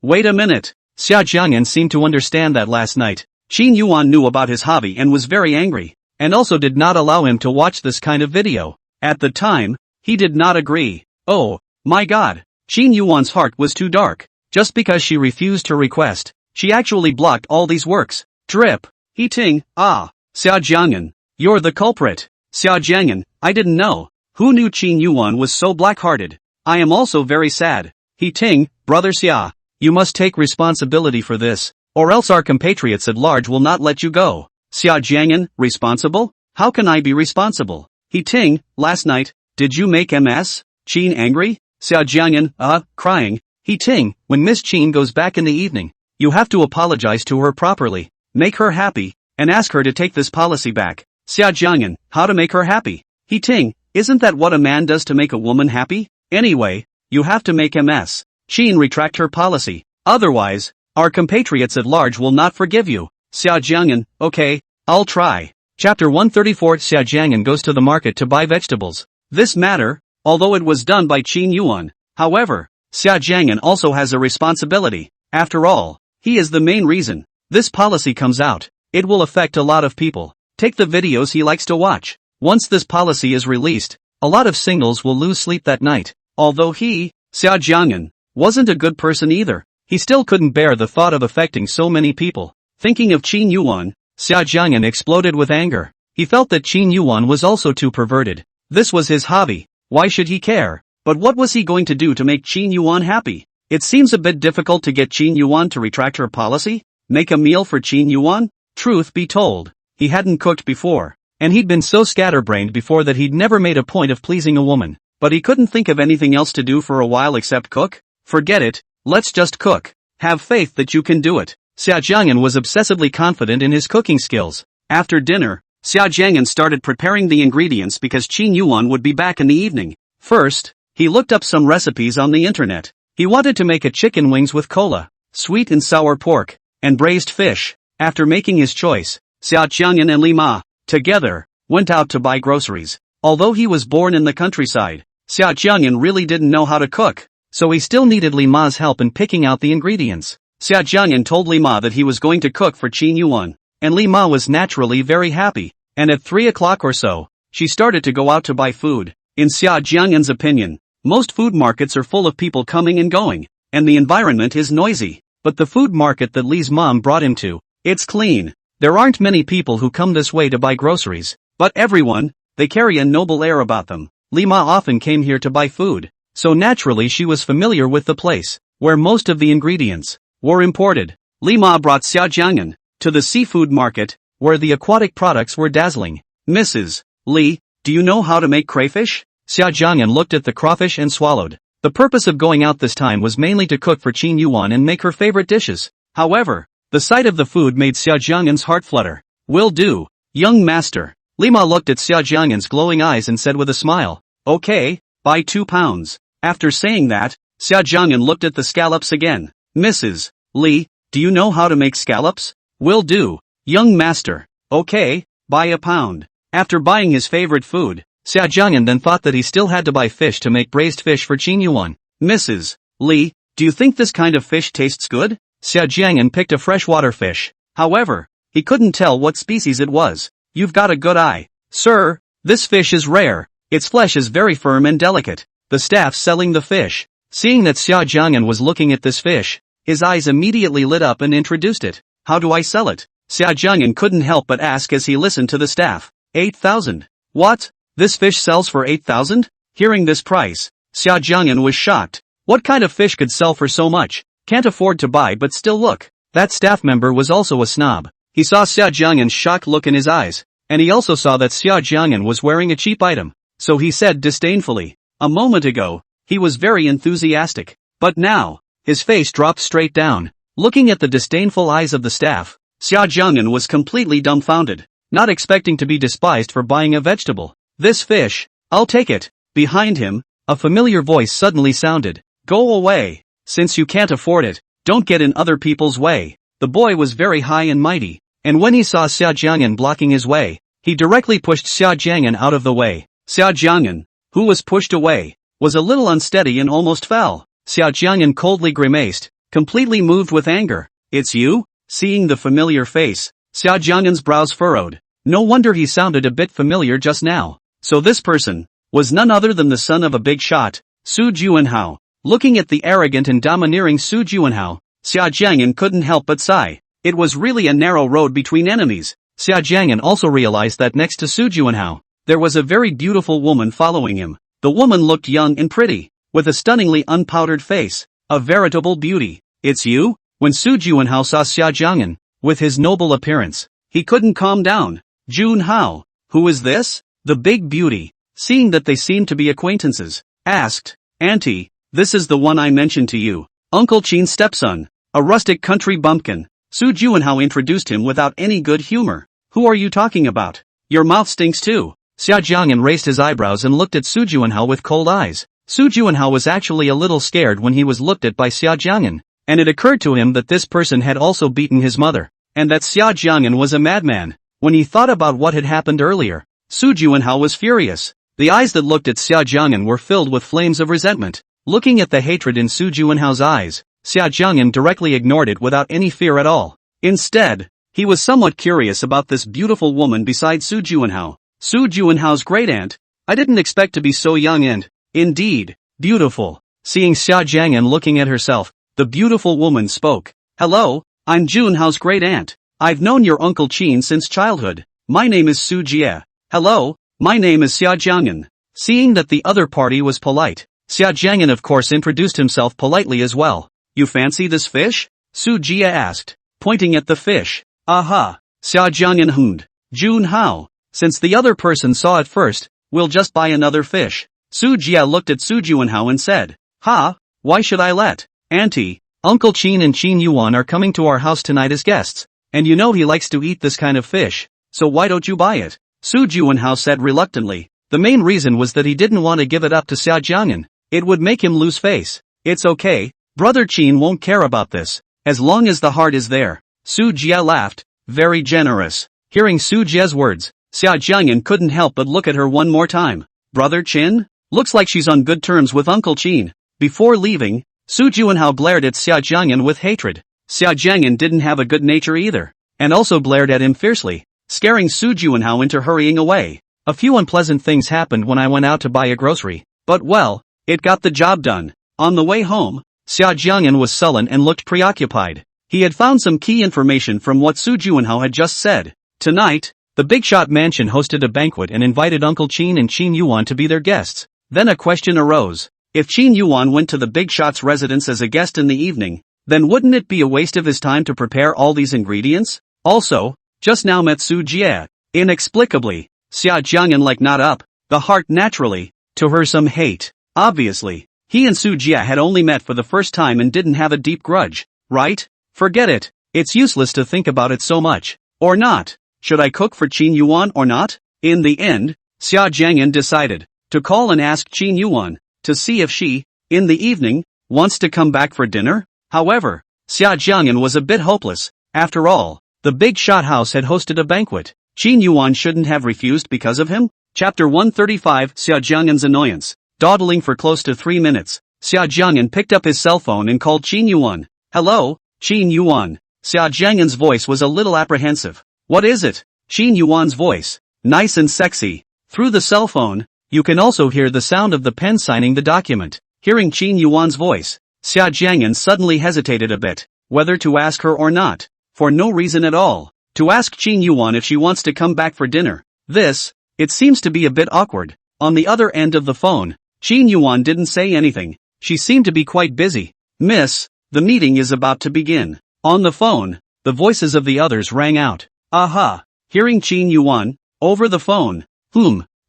wait a minute. Xia Jiang'an seemed to understand that last night, Qin Yuwan knew about his hobby and was very angry, and also did not allow him to watch this kind of video. At the time, he did not agree. Oh, my God. Qin Yuwan's heart was too dark. Just because she refused her request, she actually blocked all these works. Drip. He Ting, Xia Jiang'an, you're the culprit. Xia Jiang'an, I didn't know. Who knew Qin Yuwan was so black-hearted? I am also very sad. He Ting, brother Xia, you must take responsibility for this, or else our compatriots at large will not let you go. Xia Jiang'an, responsible? How can I be responsible? He Ting, last night, did you make Ms. Qin angry? Xia Jiang'an, crying. He Ting, when Miss Qin goes back in the evening, you have to apologize to her properly. make her happy, and ask her to take this policy back. Xia Jiang'an, how to make her happy? He ting, isn't that what a man does to make a woman happy? Anyway, you have to make Ms. Qin retract her policy. Otherwise, our compatriots at large will not forgive you. Xia Jiang'an, okay, I'll try. Chapter 134 Xia Jiang'an goes to the market to buy vegetables. This matter, although it was done by Qin Yuwan, however, Xia Jiang'an also has a responsibility. After all, he is the main reason this policy comes out. It will affect a lot of people. Take the videos he likes to watch. Once this policy is released, a lot of singles will lose sleep that night. Although he, Xia Jiang'an, wasn't a good person either, he still couldn't bear the thought of affecting so many people. Thinking of Qin Yuwan, Xia Jiang'an exploded with anger. He felt that Qin Yuwan was also too perverted. This was his hobby. Why should he care? But what was he going to do to make Qin Yuwan happy? It seems a bit difficult to get Qin Yuwan to retract her policy. Make a meal for Qin Yuwan? Truth be told, he hadn't cooked before, and he'd been so scatterbrained before that he'd never made a point of pleasing a woman. But he couldn't think of anything else to do for a while except cook. Forget it, let's just cook. Have faith that you can do it. Xia Jiang'an was obsessively confident in his cooking skills. After dinner, Xia Jiang'an started preparing the ingredients because Qin Yuwan would be back in the evening. First, he looked up some recipes on the internet. He wanted to make a chicken wings with cola, sweet and sour pork, and braised fish. After making his choice, Xia Jiang'an and Li Ma, together, went out to buy groceries. Although he was born in the countryside, Xia Jiang'an really didn't know how to cook, so he still needed Li Ma's help in picking out the ingredients. Xia Jiang'an told Li Ma that he was going to cook for Qin Yuwan, and Li Ma was naturally very happy, and at 3 o'clock or so, she started to go out to buy food. In Xia Jiang'an's opinion, most food markets are full of people coming and going, and the environment is noisy. But the food market that Li's mom brought him to, it's clean. There aren't many people who come this way to buy groceries, but everyone, they carry a noble air about them. Li Ma often came here to buy food, so naturally she was familiar with the place, where most of the ingredients were imported. Li Ma brought Xia Jiang'an to the seafood market, where the aquatic products were dazzling. Mrs. Li, do you know how to make crayfish? Xia Jiang'an looked at the crawfish and swallowed. The purpose of going out this time was mainly to cook for Qin Yuwan and make her favorite dishes. However, the sight of the food made Xia Jiang'an's heart flutter. Will do, young master. Li Ma looked at Xia Jiang'an's glowing eyes and said with a smile, okay, buy 2 pounds. After saying that, Xia Jiang'an looked at the scallops again. Mrs. Li, do you know how to make scallops? Will do, young master. Okay, buy 1 pound. After buying his favorite food, Xia Jiang'an then thought that he still had to buy fish to make braised fish for Qin Yuwan. Mrs. Li, do you think this kind of fish tastes good? Xia Jiang'an picked a freshwater fish. However, he couldn't tell what species it was. You've got a good eye, sir. This fish is rare. Its flesh is very firm and delicate. The staff selling the fish, seeing that Xia Jiang'an was looking at this fish, his eyes immediately lit up and introduced it. How do I sell it? Xia Jiang'an couldn't help but ask as he listened to the staff. 8,000. What? This fish sells for 8,000? Hearing this price, Xia Jiang'an was shocked. What kind of fish could sell for so much? Can't afford to buy but still look. That staff member was also a snob. He saw Xia Jiang'an's shocked look in his eyes, and he also saw that Xia Jiang'an was wearing a cheap item. So he said disdainfully, a moment ago, he was very enthusiastic. But now, his face dropped straight down. Looking at the disdainful eyes of the staff, Xia Jiang'an was completely dumbfounded, not expecting to be despised for buying a vegetable. This fish, I'll take it. Behind him, a familiar voice suddenly sounded. Go away. Since you can't afford it, don't get in other people's way. The boy was very high and mighty, and when he saw Xia Jiang'an blocking his way, he directly pushed Xia Jiang'an out of the way. Xia Jiang'an, who was pushed away, was a little unsteady and almost fell. Xia Jiang'an coldly grimaced, completely moved with anger. It's you? Seeing the familiar face, Xia Jiang'an's brows furrowed. No wonder he sounded a bit familiar just now. So this person was none other than the son of a big shot, Su Juanhao. Looking at the arrogant and domineering Su Juanhao, Xia Jiang'an couldn't help but sigh. It was really a narrow road between enemies. Xia Jiang'an also realized that next to Su Juanhao, there was a very beautiful woman following him. The woman looked young and pretty, with a stunningly unpowdered face, a veritable beauty. It's you? When Su Juanhao saw Xia Jiang'an, with his noble appearance, he couldn't calm down. Junhao, who is this? The big beauty, seeing that they seemed to be acquaintances, asked, Auntie, this is the one I mentioned to you. Uncle Qin's stepson, a rustic country bumpkin. Su Juanhao introduced him without any good humor. Who are you talking about? Your mouth stinks too. Xia Jiang'an raised his eyebrows and looked at Su Juanhao with cold eyes. Su Juanhao was actually a little scared when he was looked at by Xia Jiang'an, and it occurred to him that this person had also beaten his mother, and that Xia Jiang'an was a madman. When he thought about what had happened earlier, Su Juanhao was furious. The eyes that looked at Xia Jiang'an were filled with flames of resentment. Looking at the hatred in Su Juanhao's eyes, Xia Jiang'an directly ignored it without any fear at all. Instead, he was somewhat curious about this beautiful woman beside Su Juanhao. Su Juanhao's great-aunt. I didn't expect to be so young and, indeed, beautiful. Seeing Xia Jiang'an looking at herself, the beautiful woman spoke. Hello, I'm Junhao's great-aunt. I've known your Uncle Qin since childhood. My name is Su Jie. Hello, my name is Xia Jiang'an. Seeing that the other party was polite, Xia Jiang'an of course introduced himself politely as well. You fancy this fish? Su Jie asked, pointing at the fish. Aha, Xia Jiang'an hummed. Junhao. Since the other person saw it first, we'll just buy another fish. Su Jie looked at Su Juanhao and said, Ha, why should I let? Auntie, Uncle Qin and Qin Yuwan are coming to our house tonight as guests, and you know he likes to eat this kind of fish, so why don't you buy it? Su Juanhao said reluctantly. The main reason was that he didn't want to give it up to Xia Jiang'an. It would make him lose face. It's okay, Brother Qin won't care about this, as long as the heart is there. Su Jie laughed, very generous. Hearing Su Jie's words, Xia Jiang'an couldn't help but look at her one more time. Brother Qin? Looks like she's on good terms with Uncle Qin. Before leaving, Su Juanhao glared at Xia Jiang'an with hatred. Xia Jiang'an didn't have a good nature either, and also glared at him fiercely, scaring Su Juanhao into hurrying away. A few unpleasant things happened when I went out to buy a grocery, but well, it got the job done. On the way home, Xia Jiang'an was sullen and looked preoccupied. He had found some key information from what Su Juanhao had just said. Tonight, the Big Shot Mansion hosted a banquet and invited Uncle Qin and Qin Yuwan to be their guests. Then a question arose. If Qin Yuwan went to the Big Shot's residence as a guest in the evening, then wouldn't it be a waste of his time to prepare all these ingredients? Also, just now met Su Jie. Inexplicably, Xia Jiang'an like not up, the heart naturally, to her some hate. Obviously, he and Su Jie had only met for the first time and didn't have a deep grudge, right? Forget it, it's useless to think about it so much. Or not. Should I cook for Qin Yuwan or not? In the end, Xia Jiang'an decided to call and ask Qin Yuwan to see if she, in the evening, wants to come back for dinner. However, Xia Jiang'an was a bit hopeless. After all, the Big Shot house had hosted a banquet. Qin Yuwan shouldn't have refused because of him. Chapter 135 Xia Jiang'an's Annoyance. Dawdling for close to 3 minutes, Xia Jiang'an picked up his cell phone and called Qin Yuwan. Hello, Qin Yuwan. Xia Jiang'an's voice was a little apprehensive. What is it? Qin Yuwan's voice, nice and sexy. Through the cell phone, you can also hear the sound of the pen signing the document. Hearing Qin Yuwan's voice, Xia Jiang'an suddenly hesitated a bit, whether to ask her or not, for no reason at all. To ask Qin Yuwan if she wants to come back for dinner. It seems to be a bit awkward. On the other end of the phone, Qin Yuwan didn't say anything. She seemed to be quite busy. Miss, the meeting is about to begin. On the phone, the voices of the others rang out. Aha! Hearing Qin Yuwan, over the phone.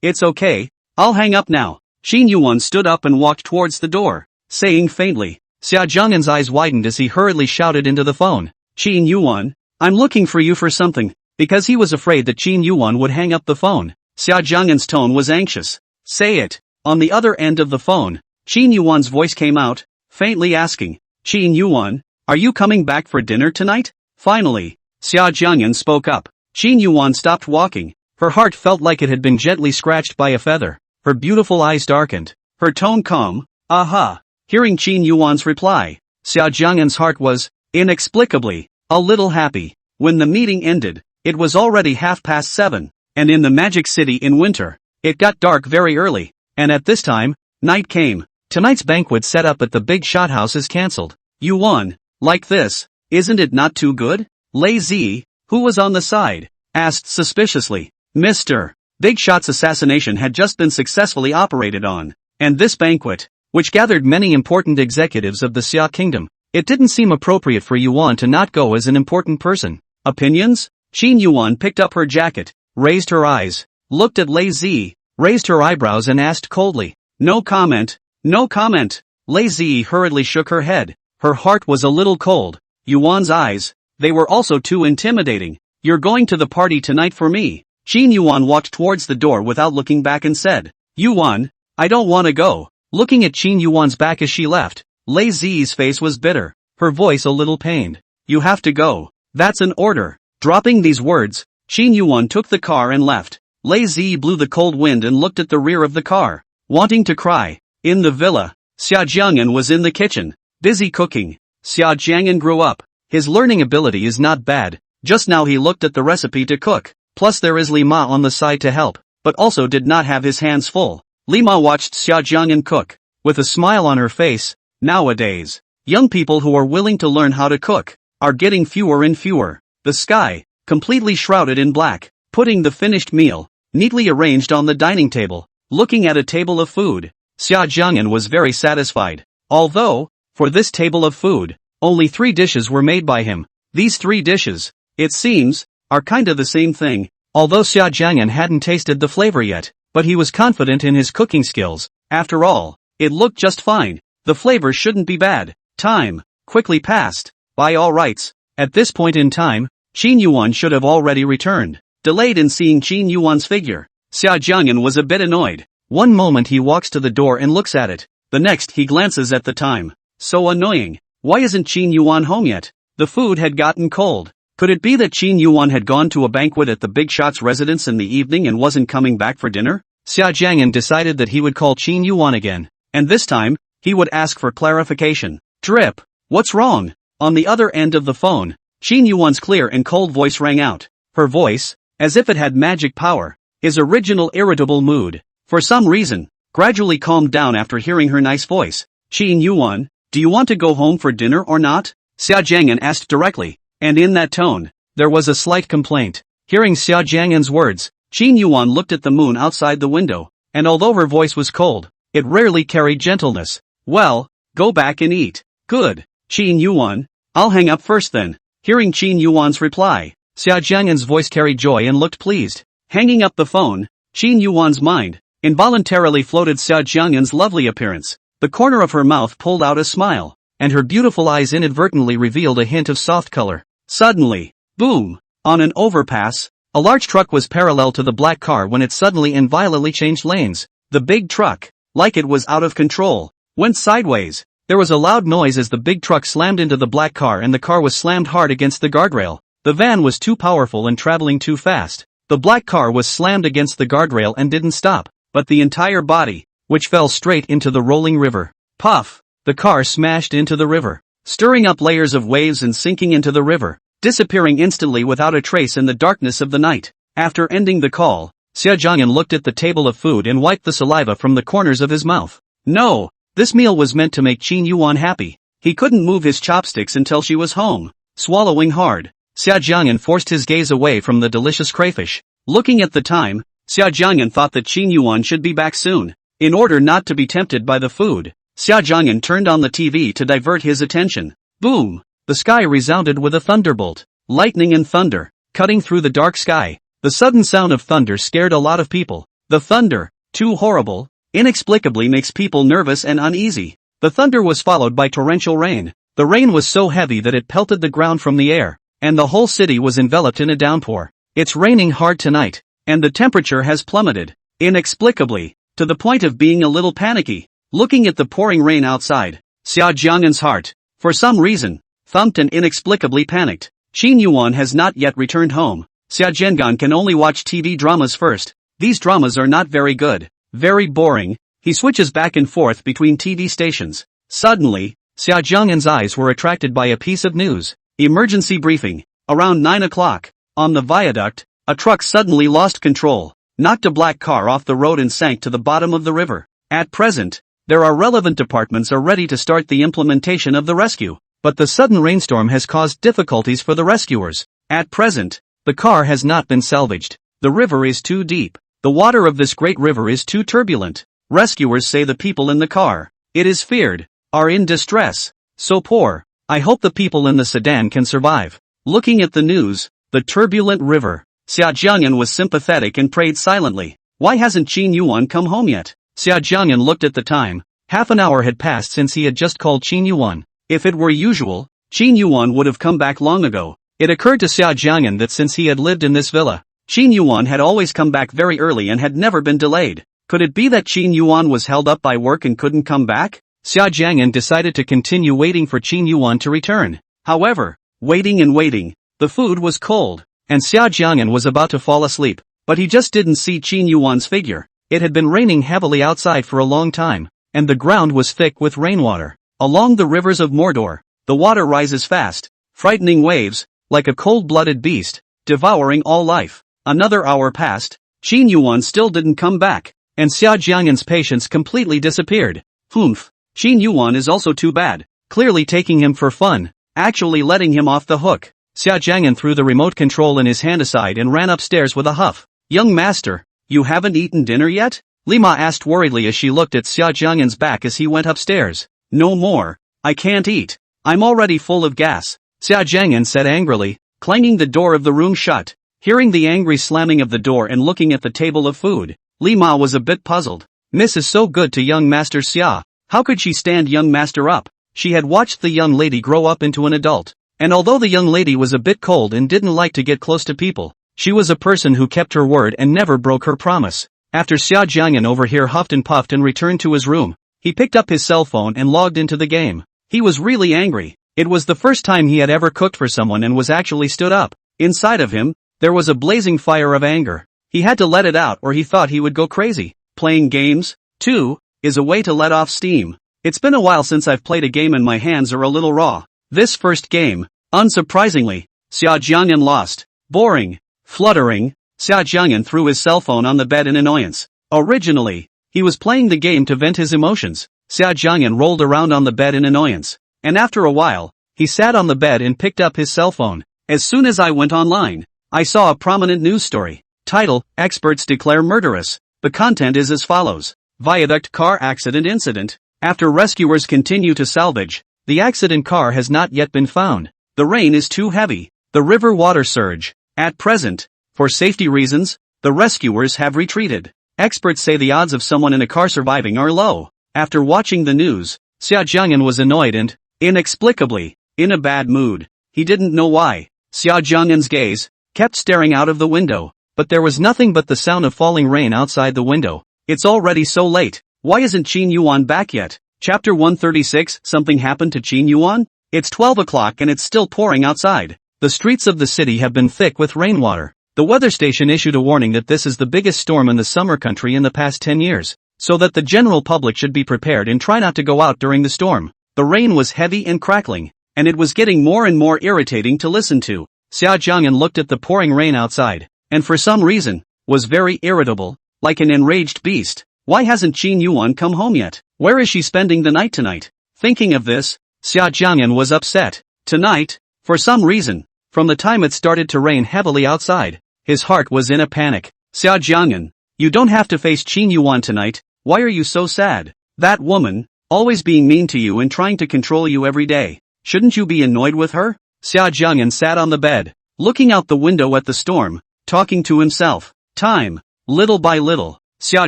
It's okay, I'll hang up now. Qin Yuwan stood up and walked towards the door, saying faintly. Xia Jiang'an's eyes widened as he hurriedly shouted into the phone. Qin Yuwan, I'm looking for you for something, because he was afraid that Qin Yuwan would hang up the phone. Xia Jiang'an's tone was anxious. Say it. On the other end of the phone, Qin Yuwan's voice came out, faintly asking. Qin Yuwan, are you coming back for dinner tonight? Finally, Xia Jiang'an spoke up. Qin Yuwan stopped walking. Her heart felt like it had been gently scratched by a feather. Her beautiful eyes darkened. Her tone calm. Aha! Hearing Qin Yuwan's reply, Xia Jiang'an's heart was, inexplicably, a little happy. When the meeting ended, it was already 7:30, and in the Magic City in winter, it got dark very early, and at this time, night came. Tonight's banquet set up at the Big Shot house is cancelled. Yuwan, like this, isn't it not too good? Lei Zi, who was on the side, asked suspiciously. Mr. Big Shot's assassination had just been successfully operated on, and this banquet, which gathered many important executives of the Xia kingdom, it didn't seem appropriate for Yuwan to not go as an important person. Opinions? Qin Yuwan picked up her jacket, raised her eyes, looked at Lei Zi, raised her eyebrows and asked coldly. No comment, no comment. Lei Zi hurriedly shook her head. Her heart was a little cold. Yuwan's eyes, they were also too intimidating. You're going to the party tonight for me. Qin Yuwan walked towards the door without looking back and said, Yuwan, I don't want to go. Looking at Qin Yuwan's back as she left, Lei Zi's face was bitter, her voice a little pained. You have to go. That's an order. Dropping these words, Qin Yuwan took the car and left. Lei Zi blew the cold wind and looked at the rear of the car, wanting to cry. In the villa, Xia Jiang'an was in the kitchen, busy cooking. Xia Jiang'an grew up. His learning ability is not bad. Just now he looked at the recipe to cook, plus there is Li Ma on the side to help, but also did not have his hands full. Li Ma watched Xia Jiang'an cook, with a smile on her face. Nowadays, young people who are willing to learn how to cook are getting fewer and fewer. The sky, completely shrouded in black, putting the finished meal, neatly arranged on the dining table, looking at a table of food. Xia Jiang'an was very satisfied. Although, for this table of food, only 3 dishes were made by him. These 3 dishes, it seems, are kinda the same thing, although Xia Jiang'an hadn't tasted the flavor yet, but he was confident in his cooking skills. After all, it looked just fine. The flavor shouldn't be bad. Time quickly passed. By all rights, at this point in time, Qin Yuwan should have already returned. Delayed in seeing Qin Yuwan's figure, Xia Jiang'an was a bit annoyed. One moment he walks to the door and looks at it, the next he glances at the time. So annoying. Why isn't Qin Yuwan home yet? The food had gotten cold. Could it be that Qin Yuwan had gone to a banquet at the big shot's residence in the evening and wasn't coming back for dinner? Xia Jiang'an decided that he would call Qin Yuwan again, and this time, he would ask for clarification. Drip. What's wrong? On the other end of the phone, Qin Yuwan's clear and cold voice rang out. Her voice, as if it had magic power, his original irritable mood, for some reason, gradually calmed down after hearing her nice voice. Qin Yuwan, do you want to go home for dinner or not? Xia Jiang'an asked directly, and in that tone, there was a slight complaint. Hearing Xia Jiang'an's words, Qin Yuwan looked at the moon outside the window, and although her voice was cold, it rarely carried gentleness. Well, go back and eat. Good. Qin Yuwan, I'll hang up first then. Hearing Qin Yuwan's reply, Xia Jiang'an's voice carried joy and looked pleased. Hanging up the phone, Qin Yuwan's mind involuntarily floated Xia Jiang'an's lovely appearance. The corner of her mouth pulled out a smile, and her beautiful eyes inadvertently revealed a hint of soft color. Suddenly, boom! On an overpass, a large truck was parallel to the black car when it suddenly and violently changed lanes. The big truck, like it was out of control, went sideways. There was a loud noise as the big truck slammed into the black car and the car was slammed hard against the guardrail. The van was too powerful and traveling too fast. The black car was slammed against the guardrail and didn't stop, but the entire body, which fell straight into the rolling river. Puff! The car smashed into the river, stirring up layers of waves and sinking into the river, disappearing instantly without a trace in the darkness of the night. After ending the call, Xia Jiang'an looked at the table of food and wiped the saliva from the corners of his mouth. No! This meal was meant to make Qin Yuwan happy. He couldn't move his chopsticks until she was home. Swallowing hard, Xia Jiang'an forced his gaze away from the delicious crayfish. Looking at the time, Xia Jiang'an thought that Qin Yuwan should be back soon. In order not to be tempted by the food, Xia Jiang'an turned on the TV to divert his attention. Boom! The sky resounded with a thunderbolt. Lightning and thunder, cutting through the dark sky. The sudden sound of thunder scared a lot of people. The thunder, too horrible, inexplicably makes people nervous and uneasy. The thunder was followed by torrential rain. The rain was so heavy that it pelted the ground from the air, and the whole city was enveloped in a downpour. It's raining hard tonight, and the temperature has plummeted, inexplicably, to the point of being a little panicky. Looking at the pouring rain outside, Xia Jiang'an's heart, for some reason, thumped and inexplicably panicked. Qin Yuwan has not yet returned home. Xia Jiang'an can only watch TV dramas first. These dramas are not very good, very boring. He switches back and forth between TV stations. Suddenly, Xia Jiang'an's eyes were attracted by a piece of news. Emergency briefing. Around 9 o'clock, on the viaduct, a truck suddenly lost control, knocked a black car off the road and sank to the bottom of the river. At present, there are relevant departments are ready to start the implementation of the rescue, but the sudden rainstorm has caused difficulties for the rescuers. At present, the car has not been salvaged. The river is too deep. The water of this great river is too turbulent. Rescuers say the people in the car, it is feared, are in distress. So poor. I hope the people in the sedan can survive. Looking at the news, the turbulent river, Xia Jiang'an was sympathetic and prayed silently. Why hasn't Qin Yuwan come home yet? Xia Jiang'an looked at the time. Half an hour had passed since he had just called Qin Yuwan. If it were usual, Qin Yuwan would have come back long ago. It occurred to Xia Jiang'an that since he had lived in this villa, Qin Yuwan had always come back very early and had never been delayed. Could it be that Qin Yuwan was held up by work and couldn't come back? Xia Jiang'an decided to continue waiting for Qin Yuwan to return. However, waiting and waiting, the food was cold, and Xia Jiang'an was about to fall asleep, but he just didn't see Qin Yuwan's figure. It had been raining heavily outside for a long time, and the ground was thick with rainwater. Along the rivers of Mordor, the water rises fast, frightening waves, like a cold-blooded beast, devouring all life. Another hour passed, Qin Yuwan still didn't come back, and Xia Jiang'an's patience completely disappeared. Humph, Qin Yuwan is also too bad, clearly taking him for fun, actually letting him off the hook. Xia Jiang'an threw the remote control in his hand aside and ran upstairs with a huff. Young master, you haven't eaten dinner yet? Lima asked worriedly as she looked at Xia Jiang'an's back as he went upstairs. No more, I can't eat. I'm already full of gas, Xia Jiang'an said angrily, clanging the door of the room shut. Hearing the angry slamming of the door and looking at the table of food, Lima was a bit puzzled. Miss is so good to young master Xia. How could she stand young master up? She had watched the young lady grow up into an adult, and although the young lady was a bit cold and didn't like to get close to people, she was a person who kept her word and never broke her promise. After Xia Jiang'an over here huffed and puffed and returned to his room, he picked up his cell phone and logged into the game. He was really angry. It was the first time he had ever cooked for someone and was actually stood up. Inside of him, there was a blazing fire of anger. He had to let it out or he thought he would go crazy. Playing games, too, is a way to let off steam. It's been a while since I've played a game and my hands are a little raw. This first game, unsurprisingly, Xia Jiang'an lost. Boring. Fluttering, Xia Jiang'an threw his cell phone on the bed in annoyance. Originally, he was playing the game to vent his emotions. Xia Jiang'an rolled around on the bed in annoyance, and after a while, he sat on the bed and picked up his cell phone. As soon as I went online, I saw a prominent news story. Title, Experts Declare Murderous. The content is as follows. Viaduct car accident incident. After rescuers continue to salvage, the accident car has not yet been found. The rain is too heavy. The river water surge. At present, for safety reasons, the rescuers have retreated. Experts say the odds of someone in a car surviving are low. After watching the news, Xia Jiang'an was annoyed and, inexplicably, in a bad mood. He didn't know why. Xia Jiang'an's gaze kept staring out of the window, but there was nothing but the sound of falling rain outside the window. It's already so late. Why isn't Qin Yuwan back yet? Chapter 136. Something happened to Qin Yuwan? It's 12 o'clock and it's still pouring outside. The streets of the city have been thick with rainwater. The weather station issued a warning that this is the biggest storm in the summer country in the past 10 years, so that the general public should be prepared and try not to go out during the storm. The rain was heavy and crackling, and it was getting more and more irritating to listen to. Xia Jiang'an looked at the pouring rain outside, and for some reason, was very irritable, like an enraged beast. Why hasn't Qin Yuwan come home yet? Where is she spending the night tonight? Thinking of this, Xia Jiang'an was upset. Tonight, for some reason, from the time it started to rain heavily outside, his heart was in a panic. Xia Jiang'an, you don't have to face Qin Yuwan tonight. Why are you so sad? That woman, always being mean to you and trying to control you every day. Shouldn't you be annoyed with her? Xia Jiang'an sat on the bed, looking out the window at the storm, talking to himself. Time, little by little, Xia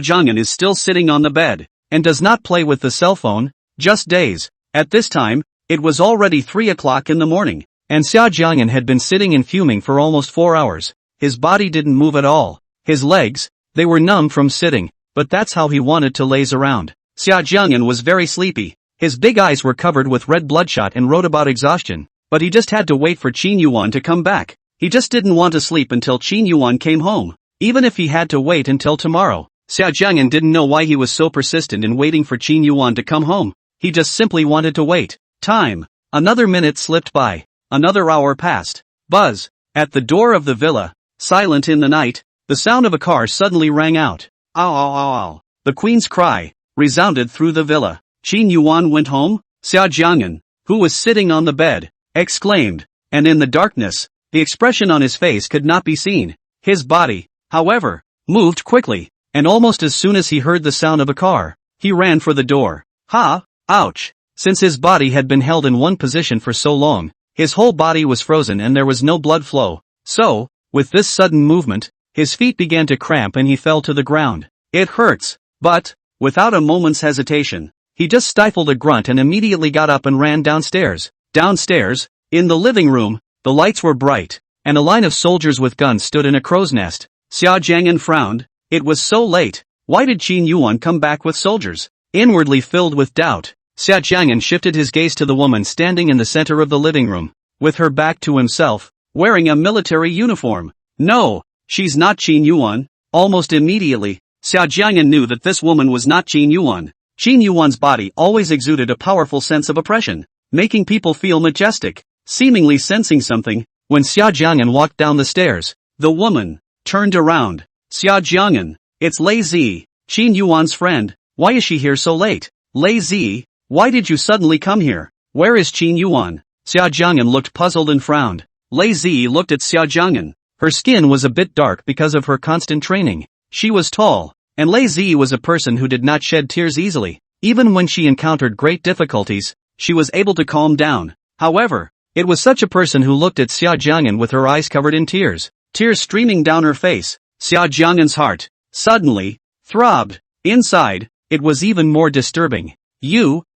Jiang'an is still sitting on the bed, and does not play with the cell phone, just days. At this time, it was already 3 o'clock in the morning, and Xia Jiang'an had been sitting and fuming for almost 4 hours. His body didn't move at all. His legs, they were numb from sitting, but that's how he wanted to laze around. Xia Jiang'an was very sleepy. His big eyes were covered with red bloodshot and wrote about exhaustion, but he just had to wait for Qin Yuwan to come back. He just didn't want to sleep until Qin Yuwan came home, even if he had to wait until tomorrow. Xia Jiang'an didn't know why he was so persistent in waiting for Qin Yuwan to come home. He just simply wanted to wait. Time. Another minute slipped by. Another hour passed. Buzz. At the door of the villa, silent in the night, the sound of a car suddenly rang out. Ow ow ow ow. The queen's cry resounded through the villa. Qin Yuwan went home? Xia Jiang'an, who was sitting on the bed, exclaimed, and in the darkness, the expression on his face could not be seen. His body, however, moved quickly, and almost as soon as he heard the sound of a car, he ran for the door. Ha! Ouch! Since his body had been held in one position for so long, his whole body was frozen and there was no blood flow. So, with this sudden movement, his feet began to cramp and he fell to the ground. It hurts, but, without a moment's hesitation, he just stifled a grunt and immediately got up and ran downstairs. Downstairs, in the living room, The lights were bright, and a line of soldiers with guns stood in a crow's nest. Xia Jiang'an frowned. It was so late. Why did Qin Yuwan come back with soldiers? Inwardly filled with doubt, Xia Jiang'an shifted his gaze to the woman standing in the center of the living room, with her back to himself, wearing a military uniform. No, she's not Qin Yuwan. Almost immediately, Xia Jiang'an knew that this woman was not Qin Yuwan. Qin Yuwan's body always exuded a powerful sense of oppression, making people feel majestic. Seemingly sensing something, when Xia Jiang'an walked down the stairs, the woman turned around. Xia Jiang'an, it's Lei Zi, Qin Yuwan's friend. Why is she here so late? Lei Zi, why did you suddenly come here? Where is Qin Yuwan? Xia Jiang'an looked puzzled and frowned. Lei Zi looked at Xia Jiang'an. Her skin was a bit dark because of her constant training. She was tall, and Lei Zi was a person who did not shed tears easily. Even when she encountered great difficulties, she was able to calm down. However, it was such a person who looked at Xia Jiang'an with her eyes covered in tears streaming down her face. Xia Jiang'an's heart suddenly throbbed. Inside, it was even more disturbing.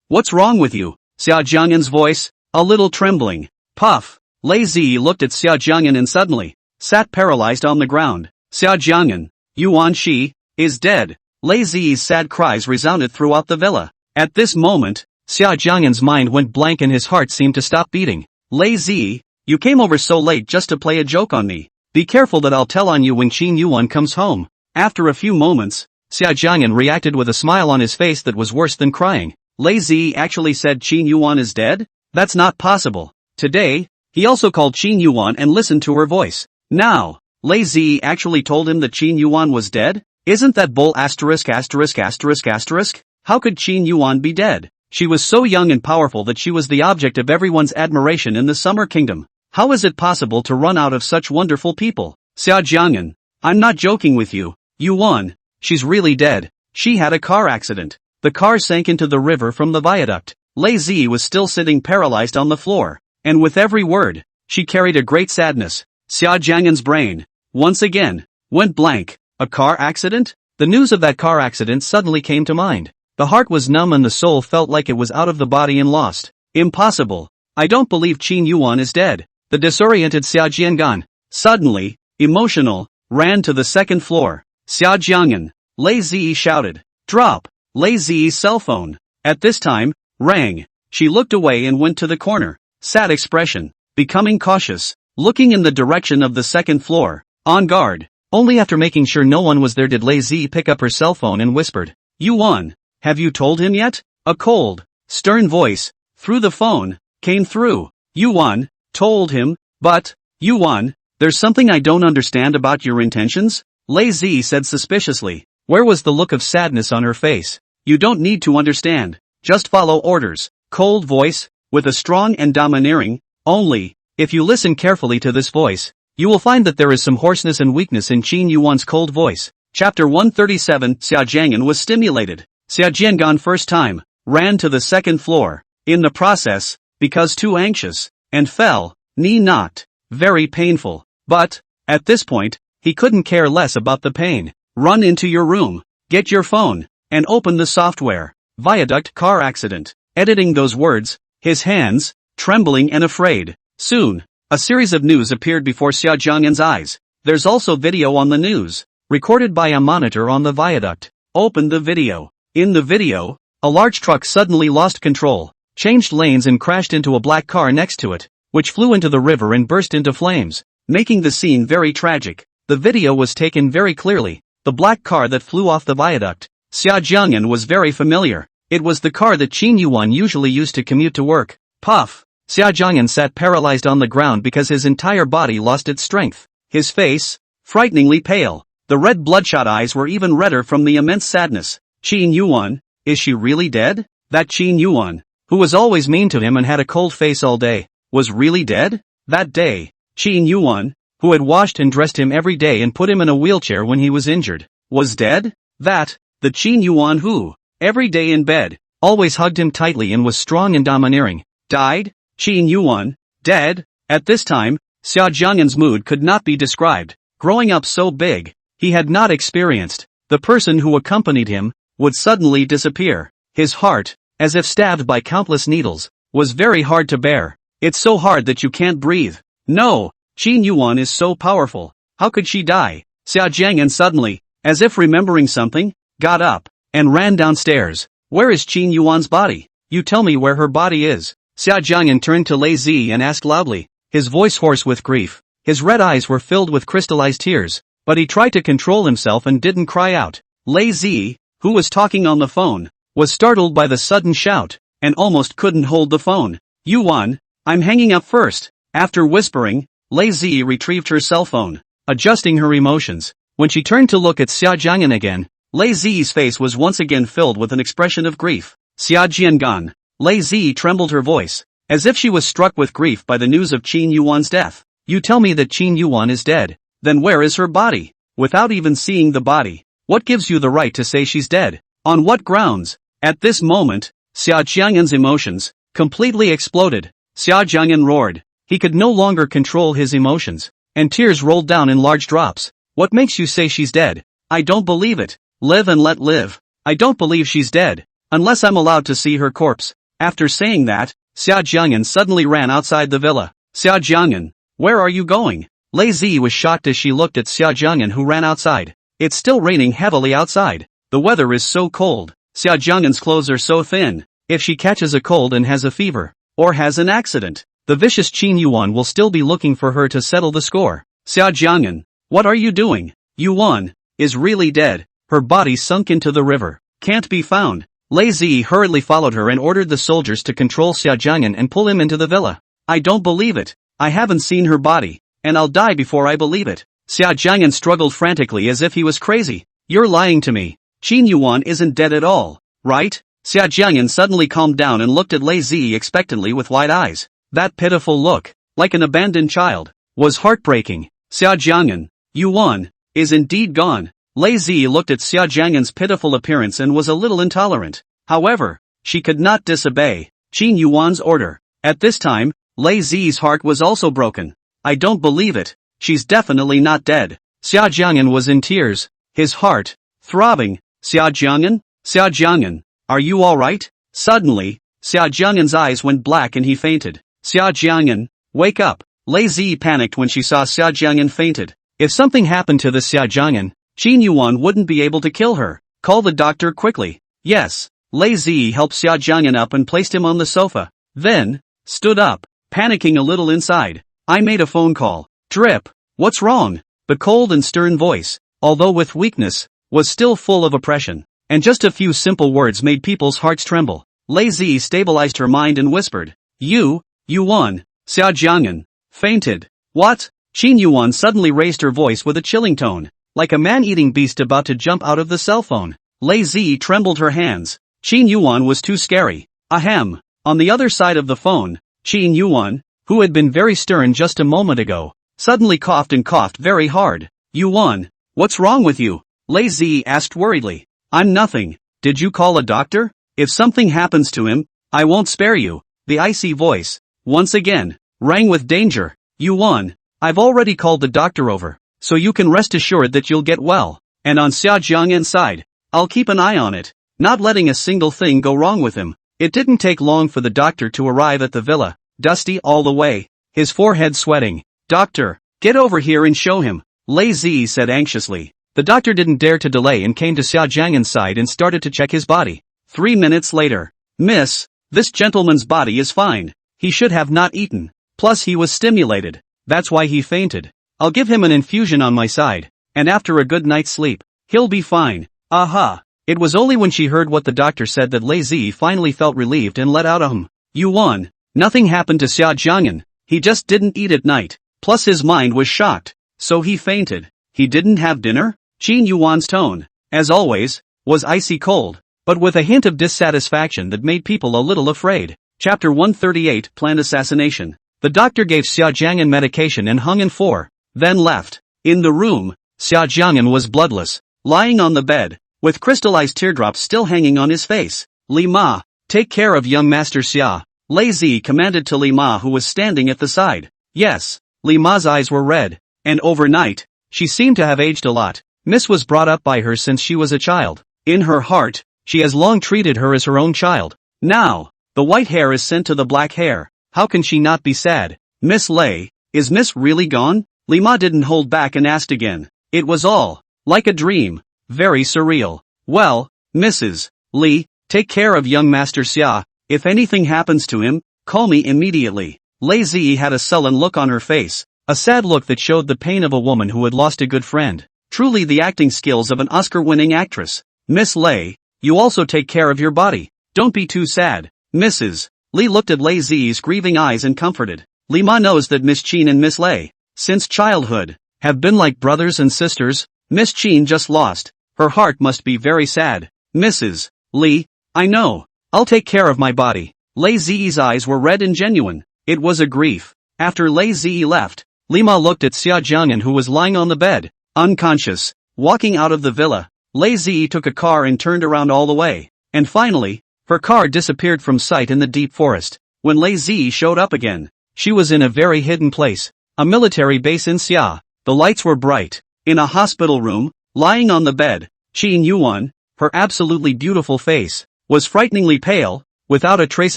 What's wrong with you? Xia Jiang'an's voice, a little trembling. Puff. Lei Zi looked at Xia Jiang'an and suddenly sat paralyzed on the ground. Xia Jiang'an, Yuan Shi, is dead. Lei Zi's sad cries resounded throughout the villa. At this moment, Xia Jiang'an's mind went blank and his heart seemed to stop beating. Lei Zi, you came over so late just to play a joke on me. Be careful that I'll tell on you when Qin Yuwan comes home. After a few moments, Xia Jiang'an reacted with a smile on his face that was worse than crying. Lei Zi actually said Qin Yuwan is dead? That's not possible. Today, he also called Qin Yuwan and listened to her voice. Now, Lei Zi actually told him that Qin Yuwan was dead? Isn't that bull asterisk asterisk asterisk asterisk? How could Qin Yuwan be dead? She was so young and powerful that she was the object of everyone's admiration in the Summer Kingdom. How is it possible to run out of such wonderful people? Xia Jiang'an, I'm not joking with you. Yuwan, she's really dead. She had a car accident. The car sank into the river from the viaduct. Lei Zi was still sitting paralyzed on the floor, and with every word, she carried a great sadness. Xia Jiang'an's brain, once again, went blank. A car accident? The news of that car accident suddenly came to mind. The heart was numb and the soul felt like it was out of the body and lost. Impossible. I don't believe Qin Yuwan is dead. The disoriented Xia Jiang'an, suddenly, emotional, ran to the second floor. Xia Jiang'an, Lei Zi shouted. Drop. Lei Zi's cell phone, at this time, rang. She looked away and went to the corner. Sad expression, becoming cautious, looking in the direction of the second floor, on guard. Only after making sure no one was there did Lei Zi pick up her cell phone and whispered, Yuwan, have you told him yet? A cold, stern voice, through the phone, came through. Yuwan, told him, but, Yuwan, there's something I don't understand about your intentions? Lei Zi said suspiciously. Where was the look of sadness on her face? You don't need to understand, just follow orders. Cold voice, with a strong and domineering, only, if you listen carefully to this voice, you will find that there is some hoarseness and weakness in Qin Yuwan's cold voice. Chapter 137. Xia Jiang'an was stimulated. Xia Jiang'an first time, ran to the second floor, in the process, because too anxious, and fell, knee knocked, very painful, but, at this point, he couldn't care less about the pain. Run into your room, get your phone, and open the software. Viaduct car accident. Editing those words, his hands, trembling and afraid. Soon, a series of news appeared before Xia Jiang'an's eyes. There's also video on the news, recorded by a monitor on the viaduct. Open the video. In the video, a large truck suddenly lost control, changed lanes and crashed into a black car next to it, which flew into the river and burst into flames, making the scene very tragic. The video was taken very clearly. The black car that flew off the viaduct, Xia Jiang'an was very familiar. It was the car that Qin Yuwan usually used to commute to work. Puff. Xia Jiang'an sat paralyzed on the ground because his entire body lost its strength. His face, frighteningly pale. The red bloodshot eyes were even redder from the immense sadness. Qin Yuwan, is she really dead? That Qin Yuwan, who was always mean to him and had a cold face all day, was really dead? That day, Qin Yuwan, who had washed and dressed him every day and put him in a wheelchair when he was injured, was dead? The Qin Yuwan who, every day in bed, always hugged him tightly and was strong and domineering, died? Qin Yuwan, dead? At this time, Xia Jiang'an's mood could not be described. Growing up so big, he had not experienced. The person who accompanied him would suddenly disappear. His heart, as if stabbed by countless needles, was very hard to bear. It's so hard that you can't breathe. No, Qin Yuwan is so powerful. How could she die? Xia Jiang'an suddenly, as if remembering something, got up and ran downstairs. Where is Qin Yuan's body? You tell me where her body is. Xia Jiang'an turned to Lei Zi and asked loudly, his voice hoarse with grief. His red eyes were filled with crystallized tears, but he tried to control himself and didn't cry out. Lei Zi, who was talking on the phone, was startled by the sudden shout, and almost couldn't hold the phone. Yuwan, I'm hanging up first. After whispering, Lei Zi retrieved her cell phone, adjusting her emotions. When she turned to look at Xia Jiang'an again, Lei Zi's face was once again filled with an expression of grief. Xia Jiang'an. Lei Zi trembled her voice, as if she was struck with grief by the news of Qin Yuan's death. You tell me that Qin Yuwan is dead, then where is her body? Without even seeing the body, what gives you the right to say she's dead? On what grounds? At this moment, Xia Jiang'an's emotions completely exploded. Xia Jiang'an roared. He could no longer control his emotions, and tears rolled down in large drops. What makes you say she's dead? I don't believe it. Live and let live. I don't believe she's dead, unless I'm allowed to see her corpse. After saying that, Xia Jiang'an suddenly ran outside the villa. Xia Jiang'an, where are you going? Lei Zi was shocked as she looked at Xia Jiang'an who ran outside. It's still raining heavily outside. The weather is so cold. Xia Jiang'an's clothes are so thin. If she catches a cold and has a fever, or has an accident, the vicious Qin Yuan will still be looking for her to settle the score. Xia Jiang'an, what are you doing? Yuwan is really dead. Her body sunk into the river. Can't be found. Lei Zi hurriedly followed her and ordered the soldiers to control Xia Jiang'an and pull him into the villa. I don't believe it. I haven't seen her body, and I'll die before I believe it. Xia Jiang'an struggled frantically as if he was crazy. You're lying to me. Qin Yuwan isn't dead at all, right? Xia Jiang'an suddenly calmed down and looked at Lei Zi expectantly with wide eyes. That pitiful look, like an abandoned child, was heartbreaking. Xia Jiang'an, Yuwan is indeed gone. Lei Zi looked at Xia Jiang'an's pitiful appearance and was a little intolerant. However, she could not disobey Qin Yuan's order. At this time, Lei Zi's heart was also broken. I don't believe it. She's definitely not dead. Xia Jiang'an was in tears, his heart throbbing. Xia Jiang'an? Xia Jiang'an, are you alright? Suddenly, Xia Jiang'an's eyes went black and he fainted. Xia Jiang'an, wake up. Lei Zi panicked when she saw Xia Jiang'an fainted. If something happened to the Xia Jiang'an, Qin Yuwan wouldn't be able to kill her. Call the doctor quickly. Yes. Lei Zi helped Xia Jiang'an up and placed him on the sofa. Then, stood up, panicking a little inside. I made a phone call. Drip. What's wrong? The cold and stern voice, although with weakness, was still full of oppression. And just a few simple words made people's hearts tremble. Lei Zi stabilized her mind and whispered. Yuwan, Xia Jiang'an, fainted. What? Qin Yuwan suddenly raised her voice with a chilling tone, like a man-eating beast about to jump out of the cell phone. Lei Zi trembled her hands. Qin Yuwan was too scary. Ahem. On the other side of the phone, Qin Yuwan, who had been very stern just a moment ago, suddenly coughed and coughed very hard. Yuwan, what's wrong with you? Lei Zi asked worriedly. I'm nothing. Did you call a doctor? If something happens to him, I won't spare you. The icy voice, once again, rang with danger. Yuwan, I've already called the doctor over, so you can rest assured that you'll get well. And on Xia Jiang'an's side, I'll keep an eye on it, not letting a single thing go wrong with him. It didn't take long for the doctor to arrive at the villa, dusty all the way, his forehead sweating. Doctor, get over here and show him, Lei Zi said anxiously. The doctor didn't dare to delay and came to Xia Jiang'an's side and started to check his body. 3 minutes later. Miss, this gentleman's body is fine. He should have not eaten. Plus he was stimulated. That's why he fainted. I'll give him an infusion on my side, and after a good night's sleep, he'll be fine. Aha. It was only when she heard what the doctor said that Lei Zi finally felt relieved and let out a Yuwan. Nothing happened to Xia Jiang'an. He just didn't eat at night. Plus his mind was shocked. So he fainted. He didn't have dinner? Qin Yuan's tone, as always, was icy cold, but with a hint of dissatisfaction that made people a little afraid. Chapter 138 Planned Assassination. The doctor gave Xia Jiang'an medication and hung in 4, then left. In the room, Xia Jiang'an was bloodless, lying on the bed, with crystallized teardrops still hanging on his face. Li Ma, take care of young Master Xia. Lei Zi commanded to Li Ma who was standing at the side. Yes, Li Ma's eyes were red, and overnight, she seemed to have aged a lot. Miss was brought up by her since she was a child. In her heart, she has long treated her as her own child. Now, the white hair is sent to the black hair. How can she not be sad? Miss Lei Is Miss really gone? Li Ma didn't hold back and asked again. It was all like a dream. Very surreal. Well, Mrs. Li, take care of young Master Xia. If anything happens to him, call me immediately. Lei Zi had a sullen look on her face, a sad look that showed the pain of a woman who had lost a good friend. Truly the acting skills of an Oscar-winning actress. Miss Lei, you also take care of your body. Don't be too sad. Mrs. Li looked at Lei Zi's grieving eyes and comforted. Li Ma knows that Miss Qin and Miss Lei, since childhood, have been like brothers and sisters. Miss Qin just lost. Her heart must be very sad. Mrs. Li, I know. I'll take care of my body. Lei Zi's eyes were red and genuine. It was a grief. After Lei Zi left, Li Ma looked at Xia Jiang'an, who was lying on the bed, unconscious. Walking out of the villa, Lei Zi took a car and turned around all the way. And finally, her car disappeared from sight in the deep forest. When Lei Zi showed up again, she was in a very hidden place, a military base in Xia. The lights were bright. In a hospital room, lying on the bed, Qin Yuwan, her absolutely beautiful face, was frighteningly pale, without a trace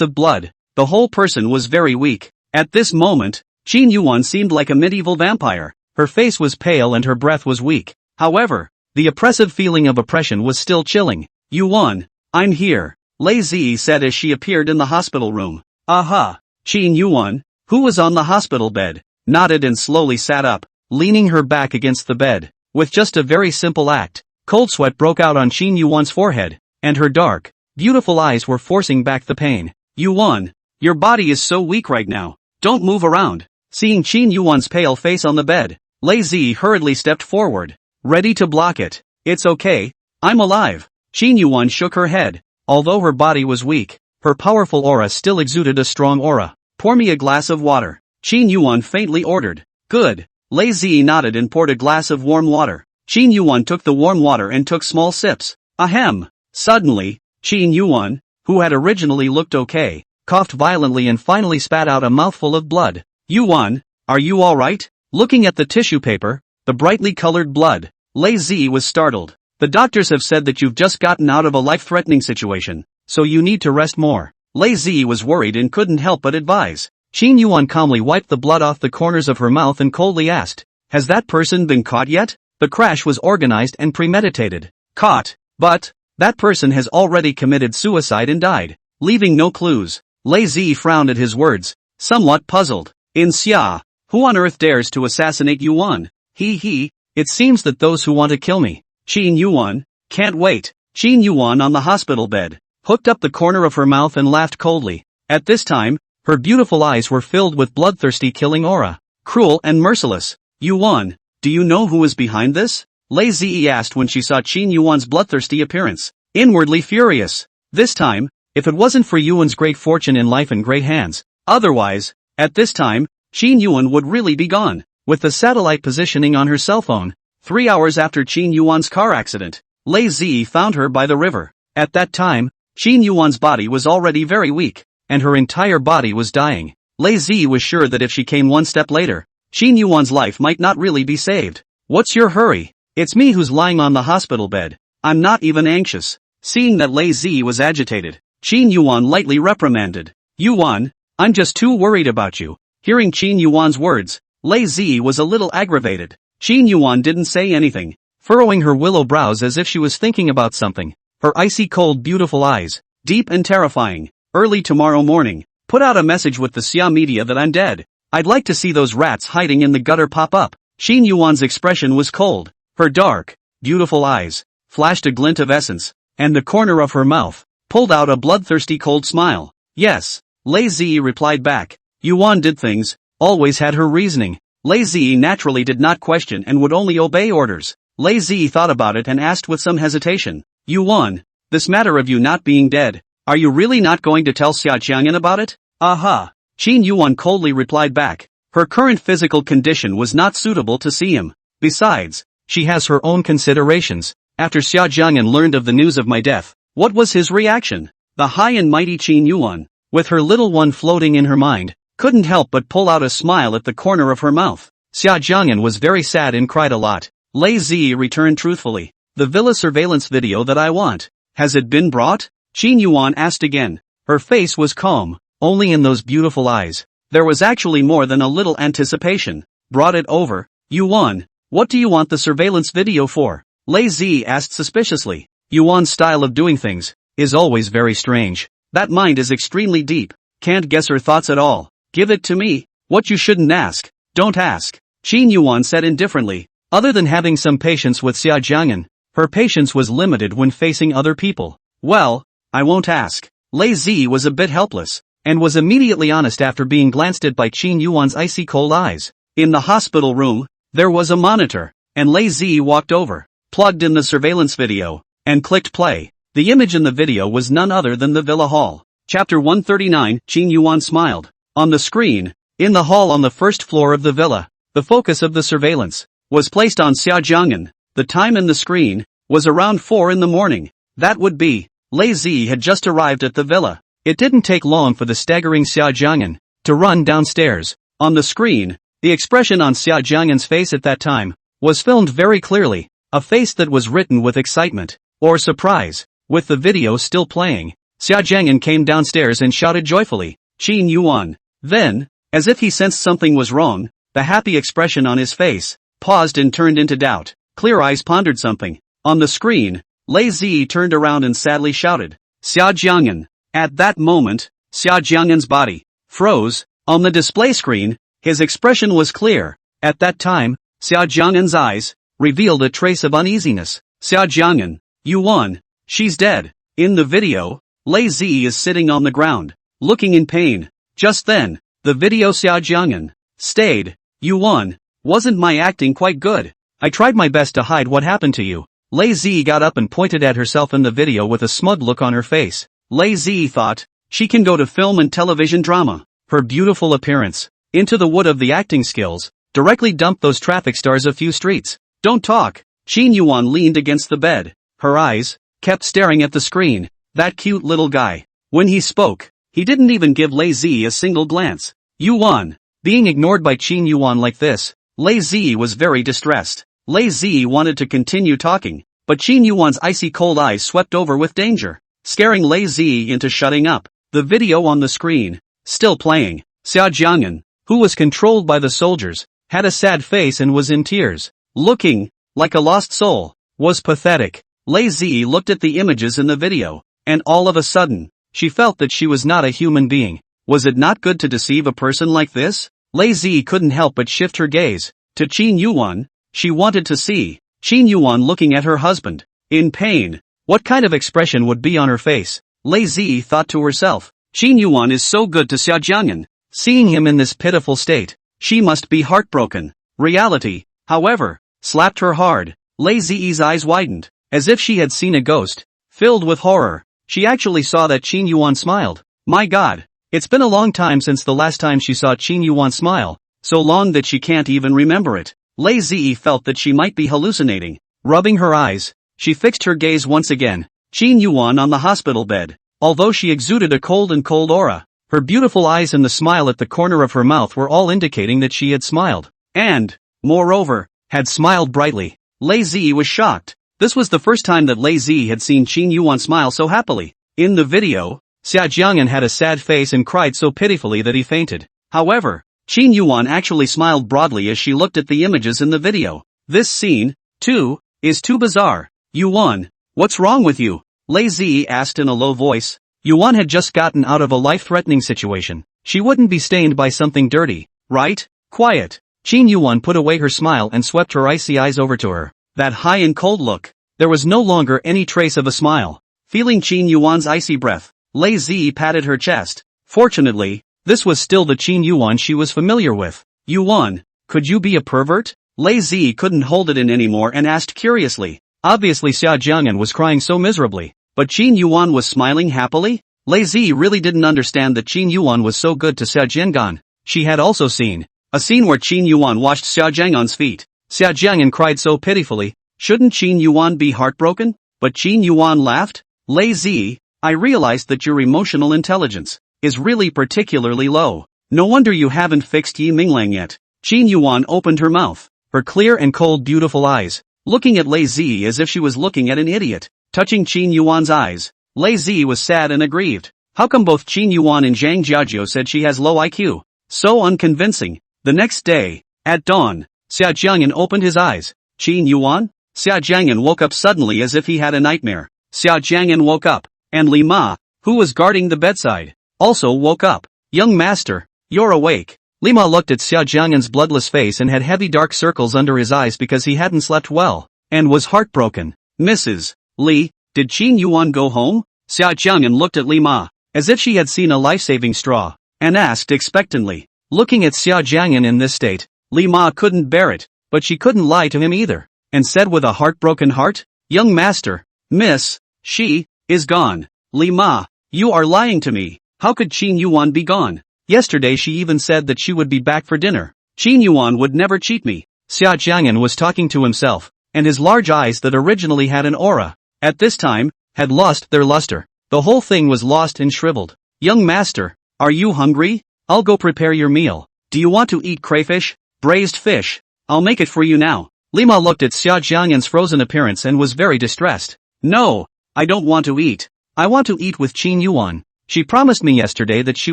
of blood. The whole person was very weak. At this moment, Qin Yuwan seemed like a medieval vampire. Her face was pale and her breath was weak. However, the oppressive feeling of oppression was still chilling. Yuwan, I'm here, Lei Zi said as she appeared in the hospital room. Aha! Qin Yuwan, who was on the hospital bed, nodded and slowly sat up, leaning her back against the bed. With just a very simple act, cold sweat broke out on Qin Yuwan's forehead, and her dark, beautiful eyes were forcing back the pain. Yuwan, your body is so weak right now. Don't move around. Seeing Qin Yuwan's pale face on the bed, Lei Zi hurriedly stepped forward, ready to block it. It's okay. I'm alive. Qin Yuwan shook her head. Although her body was weak, her powerful aura still exuded a strong aura. Pour me a glass of water, Qin Yuwan faintly ordered. Good. Lei Zi nodded and poured a glass of warm water. Qin Yuwan took the warm water and took small sips. Ahem. Suddenly, Qin Yuwan, who had originally looked okay, coughed violently and finally spat out a mouthful of blood. Yuwan, are you alright? Looking at the tissue paper, the brightly colored blood, Lei Zi was startled. The doctors have said that you've just gotten out of a life-threatening situation, so you need to rest more. Lei Zi was worried and couldn't help but advise. Qin Yuwan calmly wiped the blood off the corners of her mouth and coldly asked, has that person been caught yet? The crash was organized and premeditated. Caught, but that person has already committed suicide and died, leaving no clues. Lei Zi frowned at his words, somewhat puzzled. In Xia, who on earth dares to assassinate Yuwan? It seems that those who want to kill me. Qin Yuwan, can't wait. Qin Yuwan on the hospital bed, hooked up the corner of her mouth and laughed coldly. At this time, her beautiful eyes were filled with bloodthirsty killing aura. Cruel and merciless. Yuwan, do you know who is behind this? Lei Zi asked when she saw Qin Yuwan's bloodthirsty appearance, inwardly furious. This time, if it wasn't for Yuwan's great fortune in life and great hands, otherwise, at this time, Qin Yuwan would really be gone. With the satellite positioning on her cell phone, 3 hours after Qin Yuwan's car accident, Lei Zi found her by the river. At that time, Qin Yuwan's body was already very weak, and her entire body was dying. Lei Zi was sure that if she came one step later, Qin Yuwan's life might not really be saved. What's your hurry? It's me who's lying on the hospital bed. I'm not even anxious. Seeing that Lei Zi was agitated, Qin Yuwan lightly reprimanded. Yuwan, I'm just too worried about you. Hearing Qin Yuwan's words, Lei Zi was a little aggravated. Qin Yuwan didn't say anything, furrowing her willow brows as if she was thinking about something. Her icy cold beautiful eyes, deep and terrifying. Early tomorrow morning, put out a message with the Xia media that I'm dead. I'd like to see those rats hiding in the gutter pop up. Qin Yuwan's expression was cold. Her dark, beautiful eyes flashed a glint of essence, and the corner of her mouth pulled out a bloodthirsty cold smile. Yes, Lei Zi replied back. Yuwan did things, always had her reasoning. Lei Zi naturally did not question and would only obey orders. Lei Zi thought about it and asked with some hesitation. Yuwan, this matter of you not being dead, are you really not going to tell Xia Jiang'an about it? Aha! Qin Yuwan coldly replied back. Her current physical condition was not suitable to see him. Besides, she has her own considerations. After Xia Jiang'an learned of the news of my death, what was his reaction? The high and mighty Qin Yuwan, with her little one floating in her mind, couldn't help but pull out a smile at the corner of her mouth. Xia Jiang'an was very sad and cried a lot. Lei Zi returned truthfully. The villa surveillance video that I want, has it been brought? Qin Yuwan asked again. Her face was calm, only in those beautiful eyes, There was actually more than a little anticipation. Brought it over. Yuan, what do you want the surveillance video for? Lei Zi asked suspiciously. Yuan's style of doing things is always very strange. That mind is extremely deep. Can't guess her thoughts at all. Give it to me. What you shouldn't ask. Don't ask. Qin Yuwan said indifferently. Other than having some patience with Xia Jiang'an, her patience was limited when facing other people. Well, I won't ask. Lei Zi was a bit helpless, and was immediately honest after being glanced at by Qin Yuan's icy cold eyes. In the hospital room, there was a monitor, and Lei Zi walked over, plugged in the surveillance video, and clicked play. The image in the video was none other than the villa hall. Chapter 139, Qin Yuwan smiled. On the screen, in the hall on the first floor of the villa, the focus of the surveillance was placed on Xia Jiang'an. The time in the screen was around 4 in the morning. That would be. Lei Zi had just arrived at the villa. It didn't take long for the staggering Xia Jiang'an to run downstairs. On the screen, the expression on Xia Jiang'an's face at that time was filmed very clearly, a face that was written with excitement or surprise. With the video still playing, Xia Jiang'an came downstairs and shouted joyfully, "Qin Yuwan." Then, as if he sensed something was wrong, the happy expression on his face paused and turned into doubt. Clear eyes pondered something. On the screen, Lei Zi turned around and sadly shouted, "Xia Jiang'an." At that moment, Xia Jiang'an's body froze. On the display screen, his expression was clear. At that time, Xia Jiang'an's eyes revealed a trace of uneasiness. Xia Jiang'an, Yuan, she's dead. In the video, Lei Zi is sitting on the ground, looking in pain. Just then, the video Xia Jiang'an stayed. "Yuan, wasn't my acting quite good? I tried my best to hide what happened to you." Lei Zi got up and pointed at herself in the video with a smug look on her face. Lei Zi thought, she can go to film and television drama. Her beautiful appearance, into the wood of the acting skills, directly dumped those traffic stars a few streets. "Don't talk." Qin Yuwan leaned against the bed. Her eyes kept staring at the screen. That cute little guy. When he spoke, he didn't even give Lei Zi a single glance. Yuan. Being ignored by Qin Yuwan like this, Lei Zi was very distressed. Lei Zi wanted to continue talking, but Qin Yuwan's icy cold eyes swept over with danger, scaring Lei Zi into shutting up. The video on the screen, still playing. Xia Jiang'an, who was controlled by the soldiers, had a sad face and was in tears, looking like a lost soul. Was pathetic. Lei Zi looked at the images in the video, and all of a sudden, she felt that she was not a human being. Was it not good to deceive a person like this? Lei Zi couldn't help but shift her gaze to Qin Yuwan. She wanted to see Qin Yuwan looking at her husband, in pain. What kind of expression would be on her face? Lei Zi thought to herself. Qin Yuwan is so good to Xia Jiang'an. Seeing him in this pitiful state, she must be heartbroken. Reality, however, slapped her hard. Lei Zi's eyes widened, as if she had seen a ghost. Filled with horror, she actually saw that Qin Yuwan smiled. My God, it's been a long time since the last time she saw Qin Yuwan smile, so long that she can't even remember it. Lei Zi felt that she might be hallucinating. Rubbing her eyes, she fixed her gaze once again. Qin Yuwan on the hospital bed. Although she exuded a cold aura, her beautiful eyes and the smile at the corner of her mouth were all indicating that she had smiled. And, moreover, had smiled brightly. Lei Zi was shocked. This was the first time that Lei Zi had seen Qin Yuwan smile so happily. In the video, Xia Jiang'an had a sad face and cried so pitifully that he fainted. However, Qin Yuwan actually smiled broadly as she looked at the images in the video. This scene, too, is too bizarre. Yuwan, what's wrong with you? Lei Zi asked in a low voice. Yuwan had just gotten out of a life-threatening situation. She wouldn't be stained by something dirty, right? Quiet. Qin Yuwan put away her smile and swept her icy eyes over to her. That high and cold look. There was no longer any trace of a smile. Feeling Qin Yuwan's icy breath, Lei Zi patted her chest. Fortunately, this was still the Qin Yuwan she was familiar with. Yuwan, could you be a pervert? Lei Zi couldn't hold it in anymore and asked curiously. Obviously Xia Jiang'an was crying so miserably, but Qin Yuwan was smiling happily? Lei Zi really didn't understand that Qin Yuwan was so good to Xia Jiang'an. She had also seen a scene where Qin Yuwan washed Xia Jiang'an's feet. Xia Jiang'an cried so pitifully. Shouldn't Qin Yuwan be heartbroken? But Qin Yuwan laughed. Lei Zi, I realized that your emotional intelligence is really particularly low. No wonder you haven't fixed Yi Minglang yet. Qin Yuwan opened her mouth, her clear and cold beautiful eyes, looking at Lei Zi as if she was looking at an idiot. Touching Qin Yuwan's eyes, Lei Zi was sad and aggrieved. How come both Qin Yuwan and Zhang Jiajio said she has low IQ? So unconvincing. The next day, at dawn, Xia Jiang'an opened his eyes. Qin Yuwan? Xia Jiang'an woke up suddenly as if he had a nightmare. Xia Jiang'an woke up, and Li Ma, who was guarding the bedside, also woke up. Young master, you're awake. Li Ma looked at Xia Jiang'an's bloodless face and had heavy dark circles under his eyes because he hadn't slept well, and was heartbroken. Mrs. Li, did Qin Yuwan go home? Xia Jiang'an looked at Li Ma, as if she had seen a life-saving straw, and asked expectantly. Looking at Xia Jiang'an in this state, Li Ma couldn't bear it, but she couldn't lie to him either, and said with a heartbroken heart, Young master, Miss, she, is gone. Li Ma, you are lying to me. How could Qin Yuwan be gone? Yesterday she even said that she would be back for dinner. Qin Yuwan would never cheat me. Xia Jiang'an was talking to himself, and his large eyes that originally had an aura, at this time, had lost their luster. The whole thing was lost and shriveled. Young master, are you hungry? I'll go prepare your meal. Do you want to eat crayfish? Braised fish? I'll make it for you now. Li Ma looked at Xia Jiang'an's frozen appearance and was very distressed. No, I don't want to eat. I want to eat with Qin Yuwan. She promised me yesterday that she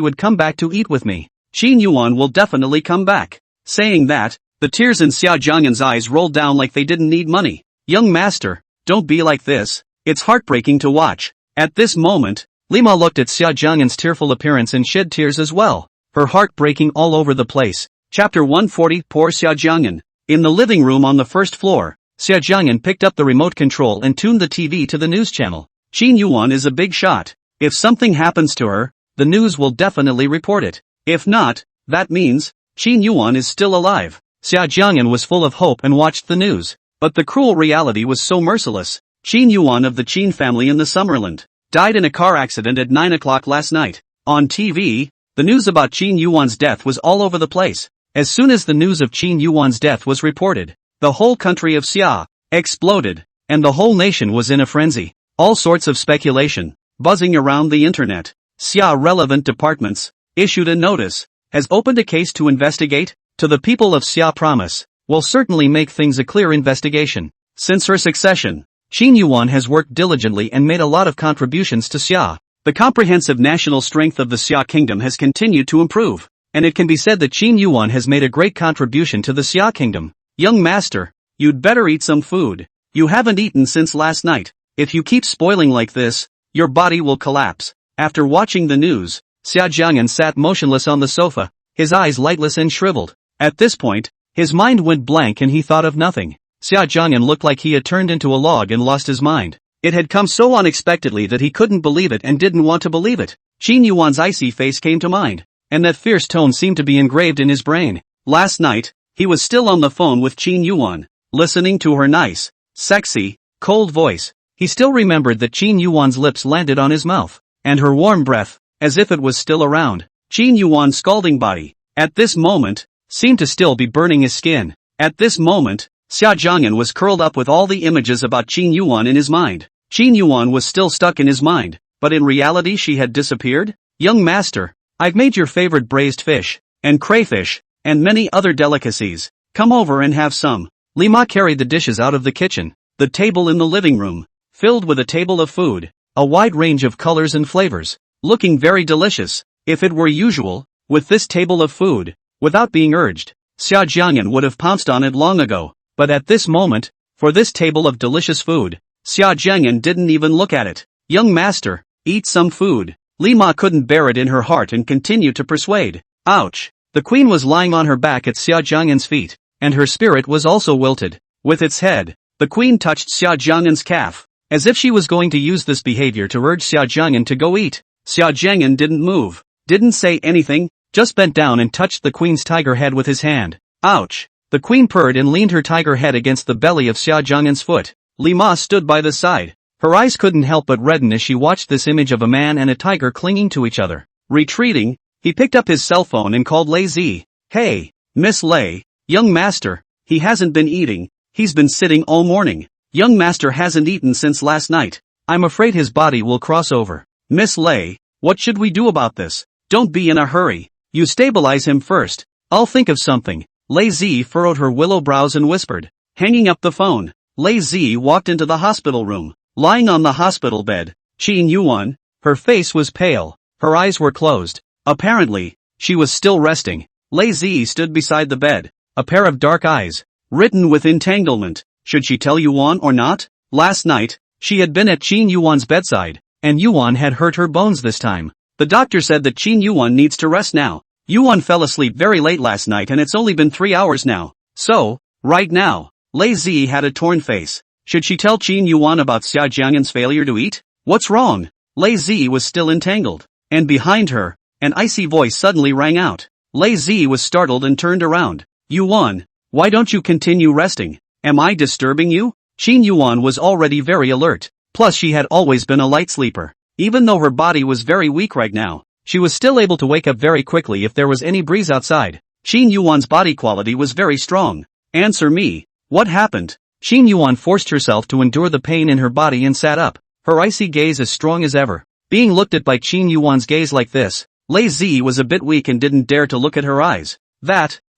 would come back to eat with me. Qin Yuwan will definitely come back. Saying that, the tears in Xia Jiang'an's eyes rolled down like they didn't need money. Young master, don't be like this. It's heartbreaking to watch. At this moment, Li Ma looked at Xia Jiang'an's tearful appearance and shed tears as well, her heart breaking all over the place. Chapter 140 Poor Xia Jiang'an. In the living room on the first floor, Xia Jiang'an picked up the remote control and tuned the TV to the news channel. Qin Yuwan is a big shot. If something happens to her, the news will definitely report it. If not, that means, Qin Yuwan is still alive. Xia Jiang'an was full of hope and watched the news. But the cruel reality was so merciless. Qin Yuwan of the Qin family in the Summerland died in a car accident at 9 o'clock last night. On TV, the news about Qin Yuwan's death was all over the place. As soon as the news of Qin Yuwan's death was reported, the whole country of Xia exploded, and the whole nation was in a frenzy. All sorts of speculation buzzing around the internet. Xia relevant departments issued a notice, has opened a case to investigate. To the people of Xia promise, will certainly make things a clear investigation. Since her succession, Qin Yuwan has worked diligently and made a lot of contributions to Xia. The comprehensive national strength of the Xia kingdom has continued to improve, and it can be said that Qin Yuwan has made a great contribution to the Xia kingdom. Young master, you'd better eat some food. You haven't eaten since last night. If you keep spoiling like this, your body will collapse. After watching the news, Xia Jiang'an sat motionless on the sofa, his eyes lightless and shriveled. At this point, his mind went blank and he thought of nothing. Xia Jiang'an looked like he had turned into a log and lost his mind. It had come so unexpectedly that he couldn't believe it and didn't want to believe it. Qin Yuan's icy face came to mind, and that fierce tone seemed to be engraved in his brain. Last night, he was still on the phone with Qin Yuwan, listening to her nice, sexy, cold voice. He still remembered that Qin Yuwan's lips landed on his mouth, and her warm breath, as if it was still around. Qin Yuwan's scalding body, at this moment, seemed to still be burning his skin. At this moment, Xia Jiang'an was curled up with all the images about Qin Yuwan in his mind. Qin Yuwan was still stuck in his mind, but in reality she had disappeared? Young master, I've made your favorite braised fish, and crayfish, and many other delicacies. Come over and have some. Li Ma carried the dishes out of the kitchen. The table in the living room, filled with a table of food, a wide range of colors and flavors, looking very delicious. If it were usual, with this table of food, without being urged, Xia Jiang'an would have pounced on it long ago. But at this moment, for this table of delicious food, Xia Jiang'an didn't even look at it. Young master, eat some food. Li Ma couldn't bear it in her heart and continued to persuade. Ouch! The queen was lying on her back at Xia Jiang'an's feet, and her spirit was also wilted. With its head, the queen touched Xia Jiang'an's calf, as if she was going to use this behavior to urge Xia Jiang'an to go eat. Xia Jiang'an didn't move, didn't say anything, just bent down and touched the queen's tiger head with his hand. Ouch! The queen purred and leaned her tiger head against the belly of Xia Jiang'an's foot. Li Ma stood by the side. Her eyes couldn't help but redden as she watched this image of a man and a tiger clinging to each other. Retreating, he picked up his cell phone and called Lei Zi. Hey, Miss Lei, young master, he hasn't been eating, he's been sitting all morning. Young master hasn't eaten since last night. I'm afraid his body will cross over. Miss Lei, what should we do about this? Don't be in a hurry. You stabilize him first. I'll think of something. Lei Zi furrowed her willow brows and whispered. Hanging up the phone, Lei Zi walked into the hospital room. Lying on the hospital bed, Qin Yuwan, her face was pale, her eyes were closed. Apparently, She was still resting. Lei Zi stood beside the bed, a pair of dark eyes, written with entanglement. Should she tell Yuan or not? Last night, she had been at Qin Yuan's bedside, and Yuan had hurt her bones this time. The doctor said that Qin Yuan needs to rest now. Yuan fell asleep very late last night and it's only been 3 hours now. So, right now, Lei Zi had a torn face. Should she tell Qin Yuan about Xia Jiang'an's failure to eat? What's wrong? Lei Zi was still entangled. And behind her, an icy voice suddenly rang out. Lei Zi was startled and turned around. Yuan, why don't you continue resting? Am I disturbing you? Qin Yuan was already very alert. Plus she had always been a light sleeper. Even though her body was very weak right now, she was still able to wake up very quickly if there was any breeze outside. Qin Yuan's body quality was very strong. Answer me. What happened? Qin Yuan forced herself to endure the pain in her body and sat up, her icy gaze as strong as ever. Being looked at by Qin Yuan's gaze like this, Lei Zi was a bit weak and didn't dare to look at her eyes.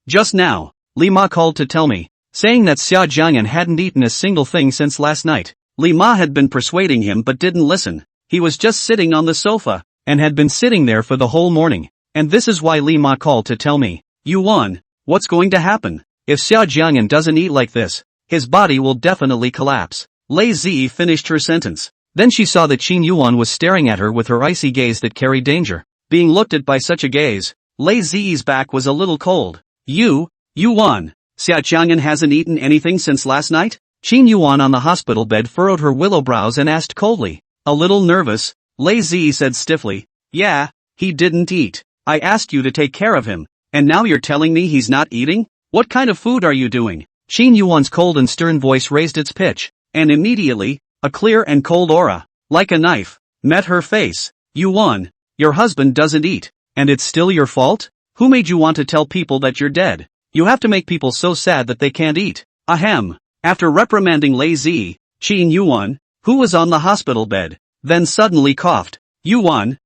Just now, Li Ma called to tell me, saying that Xia Jiang'an hadn't eaten a single thing since last night. Li Ma had been persuading him but didn't listen. He was just sitting on the sofa, and had been sitting there for the whole morning. And this is why Li Ma called to tell me. Yuan, what's going to happen? If Xia Jiang'an doesn't eat like this, his body will definitely collapse. Lei Zi finished her sentence. Then she saw that Qin Yuan was staring at her with her icy gaze that carried danger. Being looked at by such a gaze, Lei Zi's back was a little cold. Yuan, Xia Jiang'an hasn't eaten anything since last night? Qin Yuan on the hospital bed furrowed her willow brows and asked coldly. A little nervous, Lei Zi said stiffly. Yeah, he didn't eat. I asked you to take care of him, and now you're telling me he's not eating? What kind of food are you doing? Qin Yuan's cold and stern voice raised its pitch, and immediately, a clear and cold aura, like a knife, met her face. Yuan, your husband doesn't eat, and it's still your fault? Who made you want to tell people that you're dead? You have to make people so sad that they can't eat. Ahem. After reprimanding Lei Zi, Qin Yuan, who was on the hospital bed, then suddenly coughed. Yuan,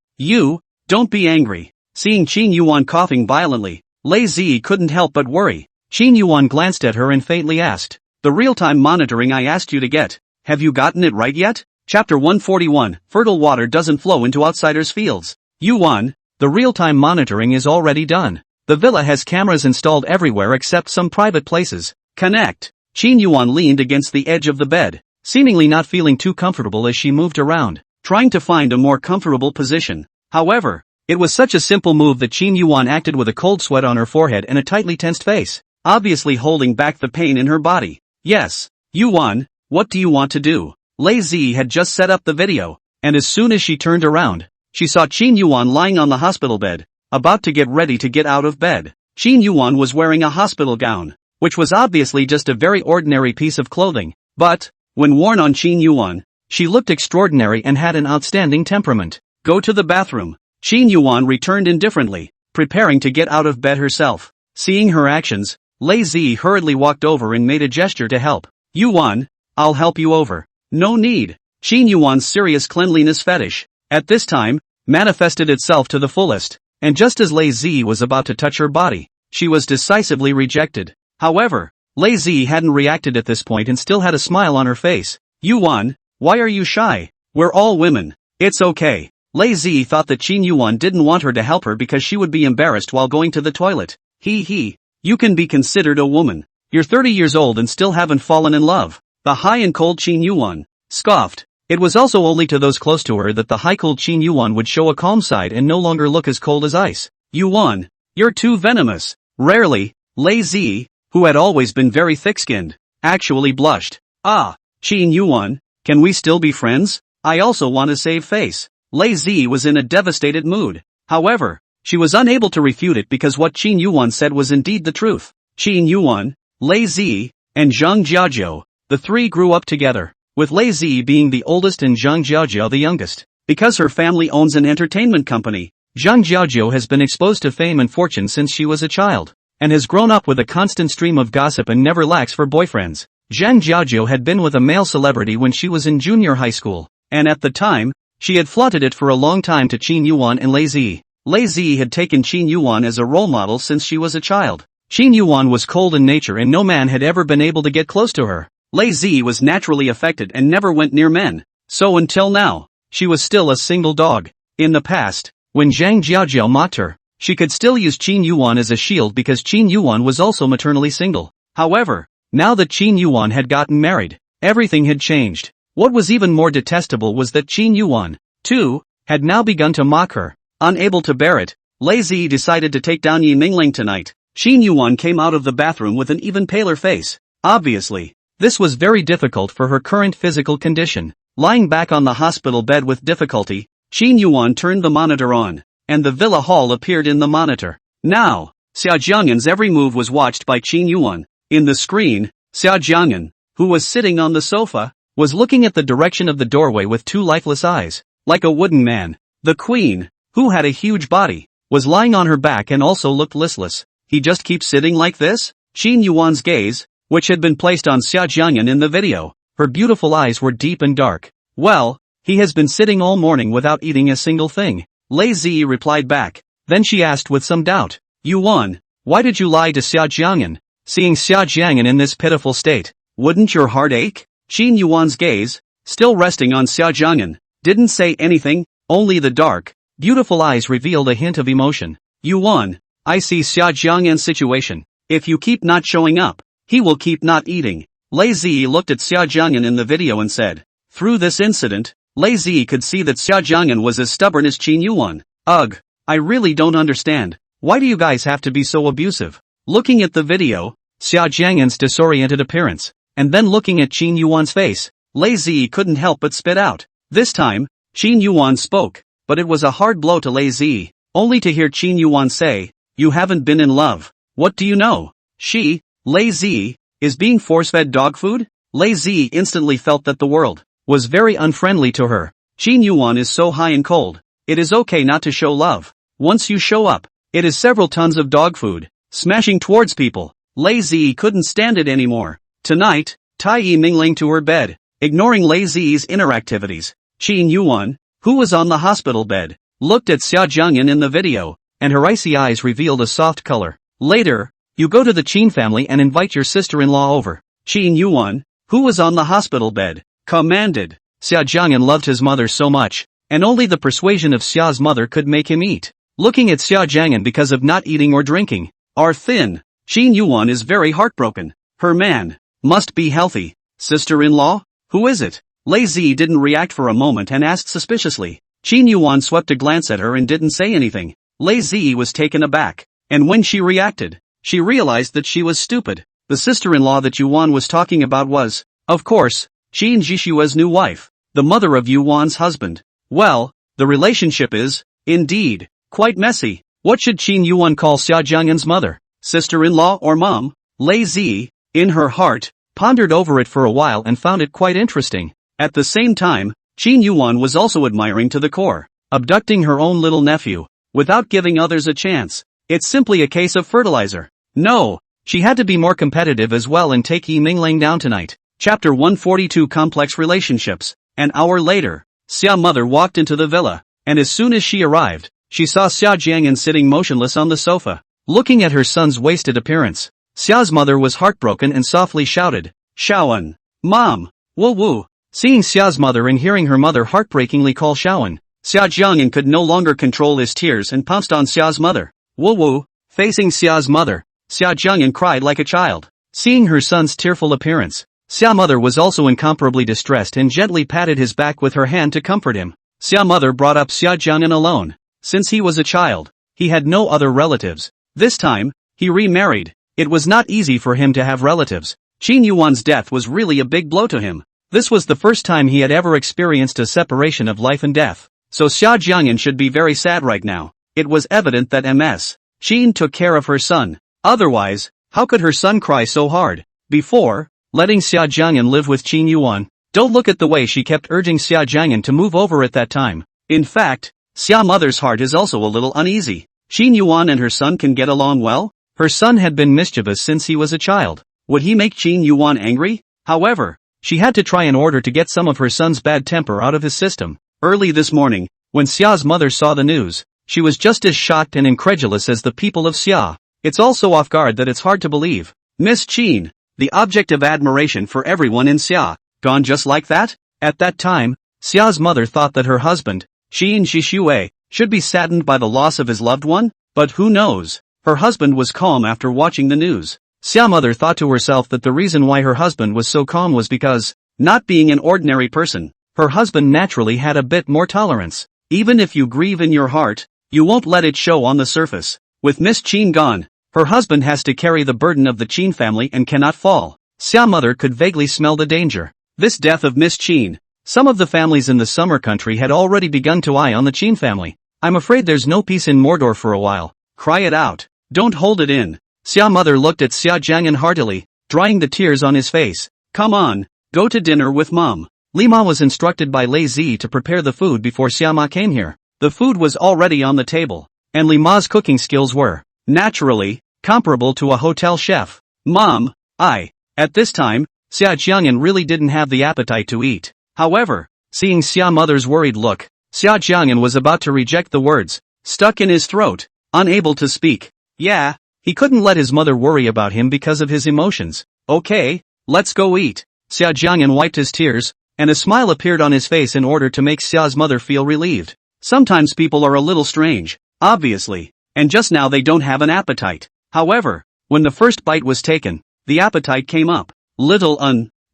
don't be angry. Seeing Qin Yuan coughing violently, Lei Zi couldn't help but worry. Qin Yuan glanced at her and faintly asked, the real-time monitoring I asked you to get, have you gotten it right yet? Chapter 141, Fertile water doesn't flow into outsiders' fields. Yuan, the real-time monitoring is already done. The villa has cameras installed everywhere except some private places. Connect. Qin Yuan leaned against the edge of the bed, seemingly not feeling too comfortable as she moved around, trying to find a more comfortable position. However, it was such a simple move that Qin Yuan acted with a cold sweat on her forehead and a tightly tensed face, obviously holding back the pain in her body. Yes, Yuan, what do you want to do? Lei Zi had just set up the video, and as soon as she turned around, she saw Qin Yuan lying on the hospital bed, about to get ready to get out of bed. Qin Yuan was wearing a hospital gown, which was obviously just a very ordinary piece of clothing, but, when worn on Qin Yuan, she looked extraordinary and had an outstanding temperament. Go to the bathroom. Qin Yuan returned indifferently, preparing to get out of bed herself. Seeing her actions, Lei Zi hurriedly walked over and made a gesture to help. Yuan, I'll help you over. No need. Qin Yuan's serious cleanliness fetish, at this time, manifested itself to the fullest, and just as Lei Zi was about to touch her body, she was decisively rejected. However, Lei Zi hadn't reacted at this point and still had a smile on her face. Yuan, why are you shy? We're all women. It's okay. Lei Zi thought that Qin Yuan didn't want her to help her because she would be embarrassed while going to the toilet. You can be considered a woman. You're 30 years old and still haven't fallen in love. The high and cold Qin Yuan scoffed. It was also only to those close to her that the high-cold Qin Yuan would show a calm side and no longer look as cold as ice. Yuan, you're too venomous. Rarely, Lei Zi, who had always been very thick-skinned, actually blushed. Qin Yuan, can we still be friends? I also want to save face. Lei Zi was in a devastated mood. However, she was unable to refute it because what Qin Yuan said was indeed the truth. Qin Yuan, Lei Zi, and Zhang Jiajiao, the three grew up together, with Lei Zi being the oldest and Zhang Jiajiao the youngest. Because her family owns an entertainment company, Zhang Jiajiao has been exposed to fame and fortune since she was a child, and has grown up with a constant stream of gossip and never lacks for boyfriends. Zhang Jiajiao had been with a male celebrity when she was in junior high school, and at the time, she had flaunted it for a long time to Qin Yuan and Lei Zi. Lei Zi had taken Qin Yuan as a role model since she was a child. Qin Yuan was cold in nature and no man had ever been able to get close to her. Lei Zi was naturally affected and never went near men. So until now, she was still a single dog. In the past, when Zhang Jiajiao mocked her, she could still use Qin Yuwan as a shield because Qin Yuwan was also maternally single. However, now that Qin Yuwan had gotten married, everything had changed. What was even more detestable was that Qin Yuwan, too, had now begun to mock her. Unable to bear it, Lei Zi decided to take down Yi Mingling tonight. Qin Yuwan came out of the bathroom with an even paler face. Obviously, this was very difficult for her current physical condition. Lying back on the hospital bed with difficulty, Qin Yuwan turned the monitor on, and the villa hall appeared in the monitor. Now, Xia Jiang'an's every move was watched by Qin Yuwan. In the screen, Xia Jiang'an, who was sitting on the sofa, was looking at the direction of the doorway with two lifeless eyes, like a wooden man. The queen, who had a huge body, was lying on her back and also looked listless. He just keeps sitting like this? Qin Yuan's gaze, which had been placed on Xia Jiang'an in the video, her beautiful eyes were deep and dark. Well, he has been sitting all morning without eating a single thing. Lei Zi replied back. Then she asked with some doubt, Yuan, why did you lie to Xia Jiang'an? Seeing Xia Jiang'an in this pitiful state, wouldn't your heart ache? Qin Yuan's gaze, still resting on Xia Jiang'an, didn't say anything, only the dark, beautiful eyes revealed a hint of emotion. Yuan, I see Xia Jiang'an's situation. If you keep not showing up, he will keep not eating. Lei Zi looked at Xia Jiang'an in the video and said. Through this incident, Lei Zi could see that Xia Jiang'an was as stubborn as Qin Yuan. Ugh, I really don't understand. Why do you guys have to be so abusive? Looking at the video, Xia Jiang'an's disoriented appearance, and then looking at Qin Yuan's face, Lei Zi couldn't help but spit out. This time, Qin Yuan spoke, but it was a hard blow to Lei Zi, only to hear Qin Yuan say, you haven't been in love. What do you know? She, Lei Zi, is being force-fed dog food? Lei Zi instantly felt that the world was very unfriendly to her. Qin Yuan is so high and cold. It is okay not to show love. Once you show up, it is several tons of dog food, smashing towards people. Lei Zi couldn't stand it anymore. Tonight, Tai Yi Mingling to her bed, ignoring Lei Zi's inner activities. Qin Yuan, who was on the hospital bed, looked at Xia Jiang'an in the video, and her icy eyes revealed a soft color. Later, you go to the Qin family and invite your sister-in-law over. Qin Yuan, who was on the hospital bed, commanded. Xia Jiang'an loved his mother so much, and only the persuasion of Xia's mother could make him eat. Looking at Xia Jiang'an because of not eating or drinking, are thin. Qin Yuan is very heartbroken. Her man must be healthy. Sister-in-law? Who is it? Lei Zi didn't react for a moment and asked suspiciously. Qin Yuan swept a glance at her and didn't say anything. Lei Zi was taken aback, and when she reacted, she realized that she was stupid. The sister-in-law that Yuan was talking about was, of course, Qin Jishua's new wife, the mother of Yuan's husband. Well, the relationship is, indeed, quite messy. What should Qin Yuan call Xia Jiang'an's mother? Sister-in-law or mom? Lei Zi, in her heart, pondered over it for a while and found it quite interesting. At the same time, Qin Yuan was also admiring to the core, abducting her own little nephew, without giving others a chance. It's simply a case of fertilizer. No, she had to be more competitive as well and take Yi Mingling down tonight. Chapter 142 Complex Relationships. An hour later, Xia mother walked into the villa, and as soon as she arrived, she saw Xia Jiang'an sitting motionless on the sofa, looking at her son's wasted appearance. Xia's mother was heartbroken and softly shouted, Shaoan, Mom, woo woo. Seeing Xia's mother and hearing her mother heartbreakingly call Shaoan, Xia Jiang'an could no longer control his tears and pounced on Xia's mother. Woo woo. Facing Xia's mother, Xia Jiang'an cried like a child. Seeing her son's tearful appearance, Xia mother was also incomparably distressed and gently patted his back with her hand to comfort him. Xia mother brought up Xia Jiang'an alone. Since he was a child, he had no other relatives. This time, he remarried. It was not easy for him to have relatives. Qin Yuan's death was really a big blow to him. This was the first time he had ever experienced a separation of life and death. So Xia Jiang'an should be very sad right now. It was evident that Ms. Qin took care of her son. Otherwise, how could her son cry so hard? Before letting Xia Jiang'an live with Qin Yuan, don't look at the way she kept urging Xia Jiang'an to move over at that time. In fact, Xia mother's heart is also a little uneasy. Qin Yuan and her son can get along well? Her son had been mischievous since he was a child. Would he make Qin Yuan angry? However, she had to try in order to get some of her son's bad temper out of his system. Early this morning, when Xia's mother saw the news, she was just as shocked and incredulous as the people of Xia. It's also off guard that it's hard to believe. Miss Qin, the object of admiration for everyone in Xia, gone just like that? At that time, Xia's mother thought that her husband, Qin Jishue, should be saddened by the loss of his loved one? But who knows? Her husband was calm after watching the news. Xia mother thought to herself that the reason why her husband was so calm was because, not being an ordinary person, her husband naturally had a bit more tolerance. Even if you grieve in your heart, you won't let it show on the surface. With Miss Qin gone, her husband has to carry the burden of the Qin family and cannot fall. Xia mother could vaguely smell the danger. This death of Miss Qin. Some of the families in the summer country had already begun to eye on the Qin family. I'm afraid there's no peace in Mordor for a while. Cry it out. Don't hold it in. Xia mother looked at Xia Jiang'an heartily, drying the tears on his face. Come on, go to dinner with mom. Lima was instructed by Lei Zi to prepare the food before Xiama came here. The food was already on the table, and Lima's cooking skills were, naturally, comparable to a hotel chef. Mom, at this time, Xia Jiang'an really didn't have the appetite to eat. However, seeing Xia mother's worried look, Xia Jiang'an was about to reject the words, stuck in his throat, unable to speak. Yeah, he couldn't let his mother worry about him because of his emotions. Okay, let's go eat. Xia Jiang'an wiped his tears, and a smile appeared on his face in order to make Xia's mother feel relieved. Sometimes people are a little strange, obviously, and just now they don't have an appetite. However, when the first bite was taken, the appetite came up.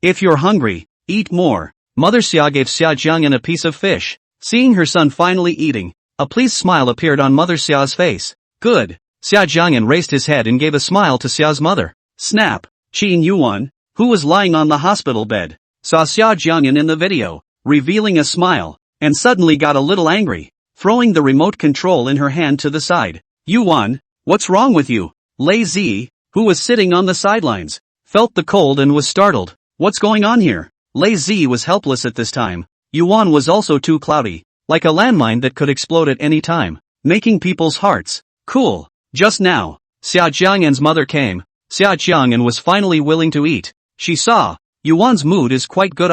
If you're hungry, eat more. Mother Xia gave Xia Jiang'an a piece of fish. Seeing her son finally eating, a pleased smile appeared on Mother Xia's face. Good. Xia Jiang'an raised his head and gave a smile to Xia's mother. Snap. Qin Yuwan, who was lying on the hospital bed, saw Xia Jiang'an in the video, revealing a smile, and suddenly got a little angry, throwing the remote control in her hand to the side. Yuwan, what's wrong with you? Lei Zi, who was sitting on the sidelines, felt the cold and was startled. What's going on here? Lei Zi was helpless at this time. Yuwan was also too cloudy, like a landmine that could explode at any time, making people's hearts cool. Just now, Xia Jiang'an's mother came. Xia Jiang'an was finally willing to eat. She saw, Yuan's mood is quite good.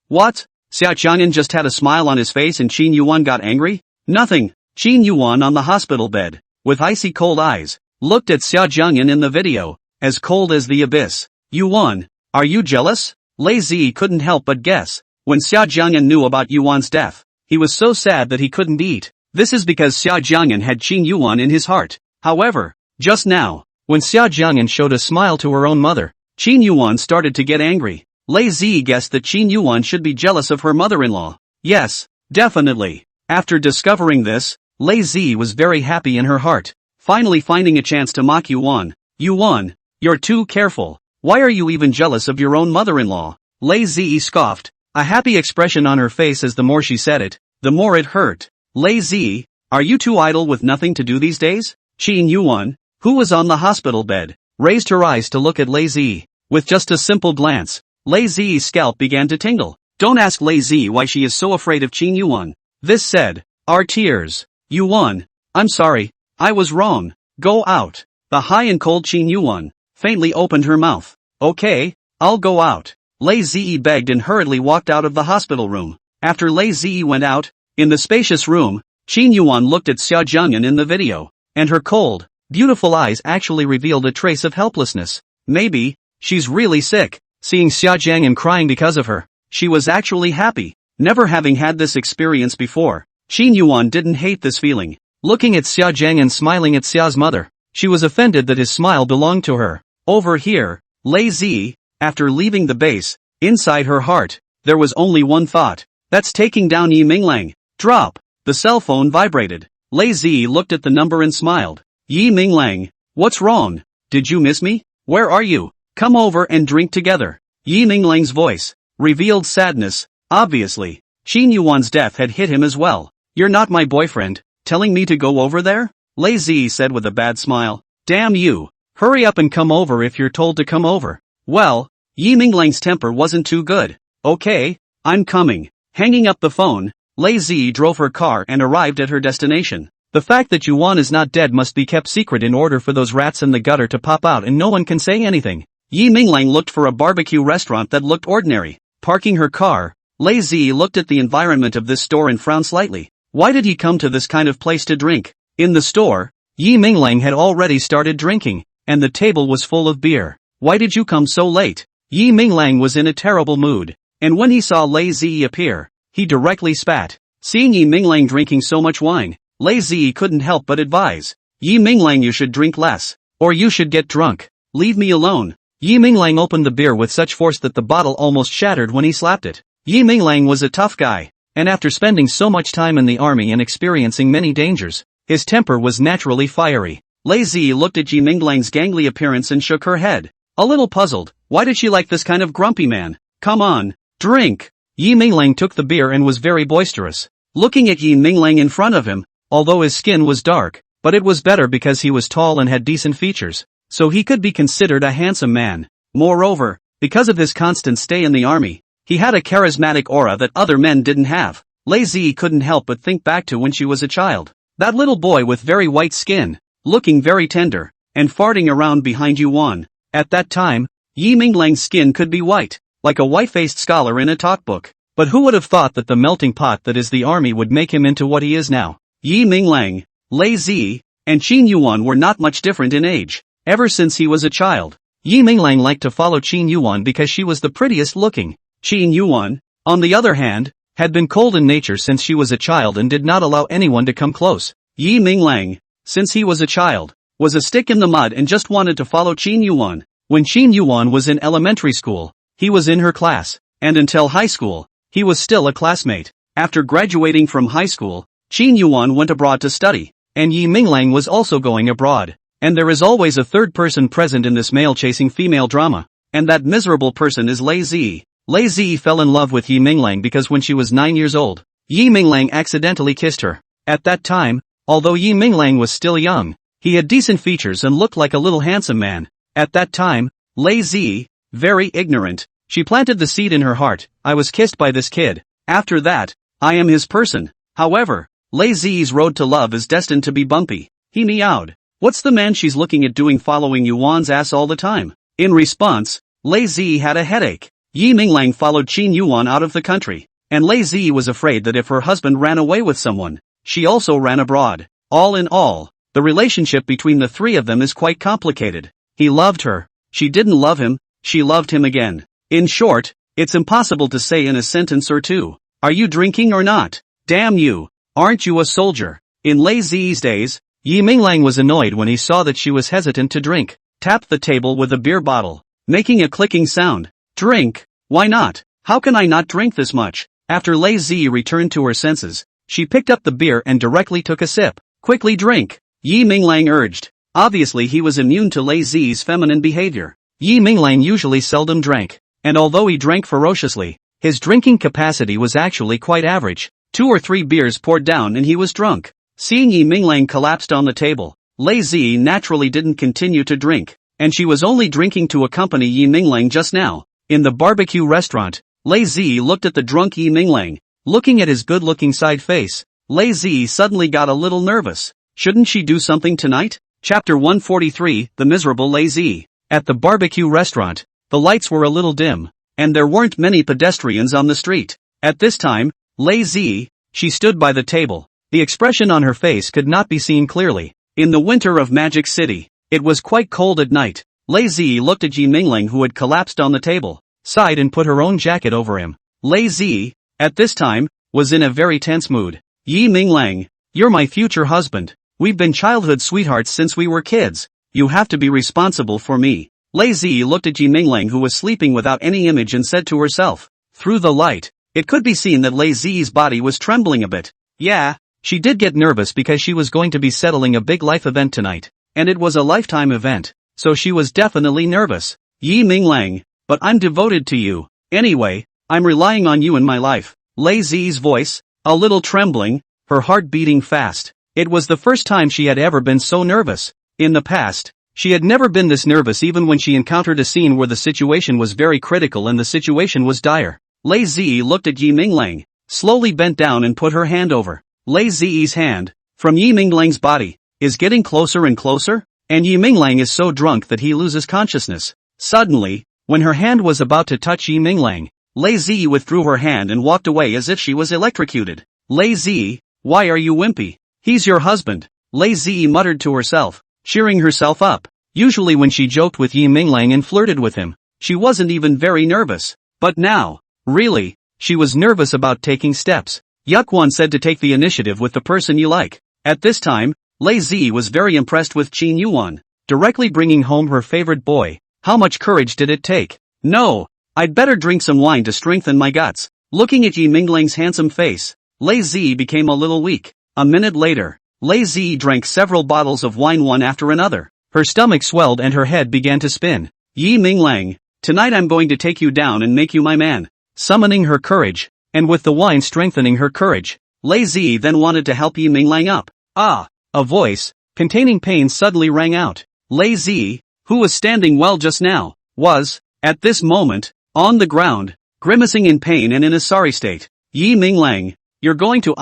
What? Xia Jiang'an just had a smile on his face and Qin Yuwan got angry? Nothing. Qin Yuwan on the hospital bed, with icy cold eyes, looked at Xia Jiang'an in the video, as cold as the abyss. Yuwan, are you jealous? Lei Zi couldn't help but guess. When Xia Jiang'an knew about Yuan's death, he was so sad that he couldn't eat. This is because Xia Jiang'an had Qin Yuwan in his heart. However, just now, when Xia Jiang'an showed a smile to her own mother, Qin Yuwan started to get angry. Lei Zi guessed that Qin Yuwan should be jealous of her mother-in-law. Yes, definitely. After discovering this, Lei Zi was very happy in her heart, finally finding a chance to mock Yuwan. Yuwan, you're too careful. Why are you even jealous of your own mother-in-law? Lei Zi scoffed, a happy expression on her face as the more she said it, the more it hurt. Lei Zi, are you too idle with nothing to do these days? Qin Yuwan, who was on the hospital bed, raised her eyes to look at Lei Zi. With just a simple glance, Lei Zi's scalp began to tingle. Don't ask Lei Zi why she is so afraid of Qin Yuwan. This said, our tears. Yuwan, I'm sorry, I was wrong. Go out. The high and cold Qin Yuwan faintly opened her mouth. Okay, I'll go out. Lei Zi begged and hurriedly walked out of the hospital room. After Lei Zi went out, in the spacious room, Qin Yuwan looked at Xia Jiang'an in the video, and her cold, beautiful eyes actually revealed a trace of helplessness. Maybe, she's really sick. Seeing Xia Jiang'an crying because of her, she was actually happy. Never having had this experience before, Qin Yuwan didn't hate this feeling. Looking at Xia Jiang'an smiling at Xia's mother, she was offended that his smile belonged to her. Over here, Lei Zi, after leaving the base, inside her heart, there was only one thought. That's taking down Yi Minglang. Drop. The cell phone vibrated. Lei Zi looked at the number and smiled. Yi Minglang, what's wrong? Did you miss me? Where are you? Come over and drink together. Yi Minglang's voice revealed sadness. Obviously, Qin Yuan's death had hit him as well. You're not my boyfriend, telling me to go over there? Lei Zi said with a bad smile. Damn you. Hurry up and come over if you're told to come over. Well, Yi Minglang's temper wasn't too good. Okay, I'm coming. Hanging up the phone, Lei Zi drove her car and arrived at her destination. The fact that Yuan is not dead must be kept secret in order for those rats in the gutter to pop out and no one can say anything. Yi Minglang looked for a barbecue restaurant that looked ordinary. Parking her car, Lei Zi looked at the environment of this store and frowned slightly. Why did he come to this kind of place to drink? In the store, Yi Minglang had already started drinking, and the table was full of beer. Why did you come so late? Yi Minglang was in a terrible mood, and when he saw Lei Zi appear, he directly spat. Seeing Yi Minglang drinking so much wine, Lei Zi couldn't help but advise. Yi Minglang, you should drink less. Or you should get drunk. Leave me alone. Yi Minglang opened the beer with such force that the bottle almost shattered when he slapped it. Yi Minglang was a tough guy, and after spending so much time in the army and experiencing many dangers, his temper was naturally fiery. Lei Zi looked at Yi Minglang's gangly appearance and shook her head. A little puzzled, why did she like this kind of grumpy man? Come on, drink! Yi Minglang took the beer and was very boisterous. Looking at Yi Minglang in front of him, although his skin was dark, but it was better because he was tall and had decent features, so he could be considered a handsome man. Moreover, because of his constant stay in the army, he had a charismatic aura that other men didn't have. Lei Zi couldn't help but think back to when she was a child. That little boy with very white skin, looking very tender, and farting around behind Yuan. At that time, Yi Minglang's skin could be white, like a white-faced scholar in a talkbook. But who would have thought that the melting pot that is the army would make him into what he is now? Yi Minglang, Lei Zi, and Qin Yuwan were not much different in age. Ever since he was a child, Yi Minglang liked to follow Qin Yuwan because she was the prettiest looking. Qin Yuwan, on the other hand, had been cold in nature since she was a child and did not allow anyone to come close. Yi Minglang, since he was a child, was a stick in the mud and just wanted to follow Qin Yuwan. When Qin Yuwan was in elementary school, he was in her class, and until high school, he was still a classmate. After graduating from high school, Qin Yuwan went abroad to study, and Yi Minglang was also going abroad. And there is always a third person present in this male-chasing female drama, and that miserable person is Lei Zi. Lei Zi fell in love with Yi Minglang because when she was 9 years old, Yi Minglang accidentally kissed her. At that time, although Yi Minglang was still young, he had decent features and looked like a little handsome man. At that time, Lei Zi, very ignorant, she planted the seed in her heart, I was kissed by this kid. After that, I am his person. However, Lei Zi's road to love is destined to be bumpy. He meowed. What's the man she's looking at doing following Yuan's ass all the time? In response, Lei Zi had a headache. Yi Minglang followed Qin Yuwan out of the country, and Lei Zi was afraid that if her husband ran away with someone, she also ran abroad. All in all, the relationship between the three of them is quite complicated. He loved her, she didn't love him, she loved him again. In short, it's impossible to say in a sentence or two. Are you drinking or not? Damn you, aren't you a soldier? In Lei Zi's days, Yi Minglang was annoyed when he saw that she was hesitant to drink, tapped the table with a beer bottle, making a clicking sound. Drink? Why not? How can I not drink this much? After Lei Zi returned to her senses, she picked up the beer and directly took a sip. Quickly drink, Yi Minglang urged. Obviously he was immune to Lei Zi's feminine behavior. Yi Minglang usually seldom drank, and although he drank ferociously, his drinking capacity was actually quite average. 2 or 3 beers poured down and he was drunk. Seeing Yi Minglang collapsed on the table, Lei Zi naturally didn't continue to drink, and she was only drinking to accompany Yi Minglang just now. In the barbecue restaurant, Lei Zi looked at the drunk Yi Minglang. Looking at his good-looking side face, Lei Zi suddenly got a little nervous. Shouldn't she do something tonight? Chapter 143, The Miserable Lei Zi. At the barbecue restaurant, the lights were a little dim, and there weren't many pedestrians on the street. At this time, Lei Zi, she stood by the table. The expression on her face could not be seen clearly. In the winter of Magic City, it was quite cold at night. Lei Zi looked at Yi Minglang who had collapsed on the table, sighed and put her own jacket over him. Lei Zi, at this time, was in a very tense mood. Yi Minglang, you're my future husband. We've been childhood sweethearts since we were kids. You have to be responsible for me. Lei Zi looked at Yi Minglang who was sleeping without any image and said to herself. Through the light, it could be seen that Lei Zi's body was trembling a bit. Yeah, she did get nervous because she was going to be settling a big life event tonight, and it was a lifetime event, so she was definitely nervous. Yi Minglang, but I'm devoted to you. Anyway, I'm relying on you in my life. Lei Zi's voice, a little trembling, her heart beating fast. It was the first time she had ever been so nervous. In the past, she had never been this nervous even when she encountered a scene where the situation was very critical and the situation was dire. Lei Zi looked at Yi Minglang, slowly bent down and put her hand over. Lei Zi's hand, from Yi Minglang's body, is getting closer and closer, and Yi Minglang is so drunk that he loses consciousness. Suddenly, when her hand was about to touch Yi Minglang, Lei Zi withdrew her hand and walked away as if she was electrocuted. Lei Zi, why are you wimpy? He's your husband, Lei Zi muttered to herself, cheering herself up. Usually when she joked with Yi Minglang and flirted with him, she wasn't even very nervous. But now, really, she was nervous about taking steps. Yuan said to take the initiative with the person you like. At this time, Lei Zi was very impressed with Qin Yuwan, directly bringing home her favorite boy. How much courage did it take? No, I'd better drink some wine to strengthen my guts. Looking at Yi Minglang's handsome face, Lei Zi became a little weak. A minute later, Lei Zi drank several bottles of wine one after another. Her stomach swelled and her head began to spin. Yi Minglang, tonight I'm going to take you down and make you my man. Summoning her courage, and with the wine strengthening her courage, Lei Zi then wanted to help Yi Minglang up. Ah! A voice, containing pain suddenly rang out. Lei Zi, who was standing well just now, was, at this moment, on the ground, grimacing in pain and in a sorry state. Yi Minglang, you're going to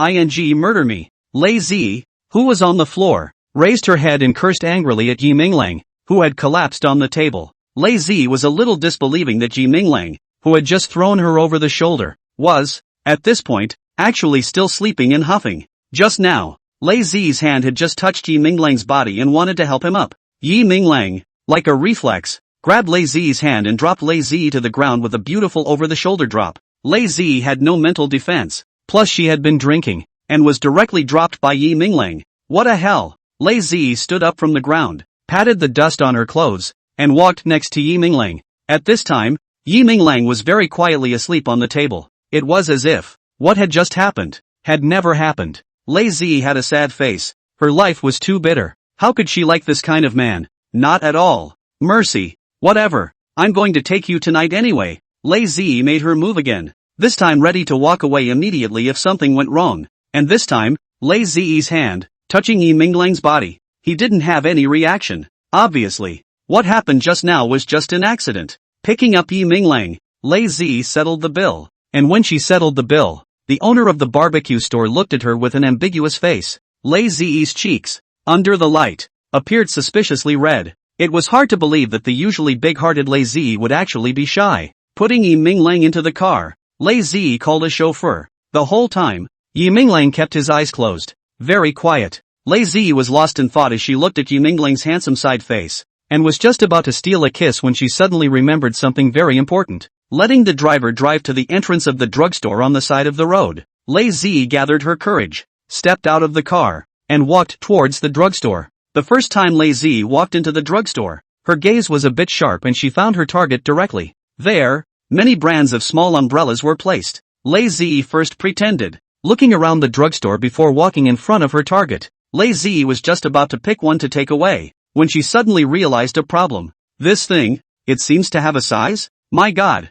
murder me. Lei Zi, who was on the floor, raised her head and cursed angrily at Yi Minglang, who had collapsed on the table. Lei Zi was a little disbelieving that Yi Minglang, who had just thrown her over the shoulder, was, at this point, actually still sleeping and huffing. Just now, Lei Zi's hand had just touched Yi Minglang's body and wanted to help him up. Yi Minglang, like a reflex, grabbed Lei Zi's hand and dropped Lei Zi to the ground with a beautiful over-the-shoulder drop. Lei Zi had no mental defense, plus she had been drinking, and was directly dropped by Yi Minglang. What a hell! Lei Zi stood up from the ground, patted the dust on her clothes, and walked next to Yi Minglang. At this time, Yi Minglang was very quietly asleep on the table. It was as if what had just happened had never happened. Lei Zi had a sad face. Her life was too bitter. How could she like this kind of man? Not at all. Mercy. Whatever. I'm going to take you tonight anyway. Lei Zi made her move again, this time ready to walk away immediately if something went wrong. And this time, Lei Zi's hand, touching Yi Minglang's body. He didn't have any reaction. Obviously, what happened just now was just an accident. Picking up Yi Minglang, Lei Zi settled the bill. And when she settled the bill, the owner of the barbecue store looked at her with an ambiguous face. Lei Zi's cheeks, under the light, appeared suspiciously red. It was hard to believe that the usually big-hearted Lei Zi would actually be shy. Putting Yi Minglang into the car, Lei Zi called a chauffeur. The whole time, Yi Minglang kept his eyes closed, very quiet. Lei Zi was lost in thought as she looked at Yi Minglang's handsome side face, and was just about to steal a kiss when she suddenly remembered something very important. Letting the driver drive to the entrance of the drugstore on the side of the road, Lei Zi gathered her courage, stepped out of the car, and walked towards the drugstore. The first time Lei Zi walked into the drugstore, her gaze was a bit sharp and she found her target directly. There, many brands of small umbrellas were placed. Lei Zi first pretended, looking around the drugstore before walking in front of her target. Lei Zi was just about to pick one to take away, when she suddenly realized a problem. This thing, it seems to have a size? My god.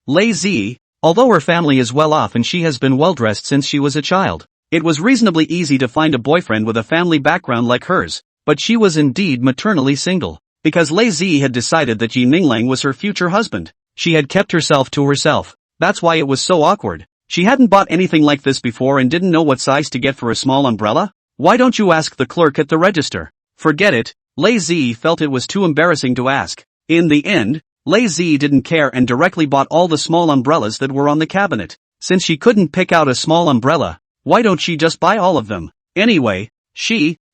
Lei Zi, although her family is well off and she has been well dressed since she was a child, it was reasonably easy to find a boyfriend with a family background like hers, but she was indeed maternally single. Because Lei Zi had decided that Yi Minglang was her future husband, she had kept herself to herself. That's why it was so awkward. She hadn't bought anything like this before and didn't know what size to get for a small umbrella. Why don't you ask the clerk at the register? Forget it, Lei Zi felt it was too embarrassing to ask. In the end, Lei Zi didn't care and directly bought all the small umbrellas that were on the cabinet. Since she couldn't pick out a small umbrella, why don't she just buy all of them? Anyway,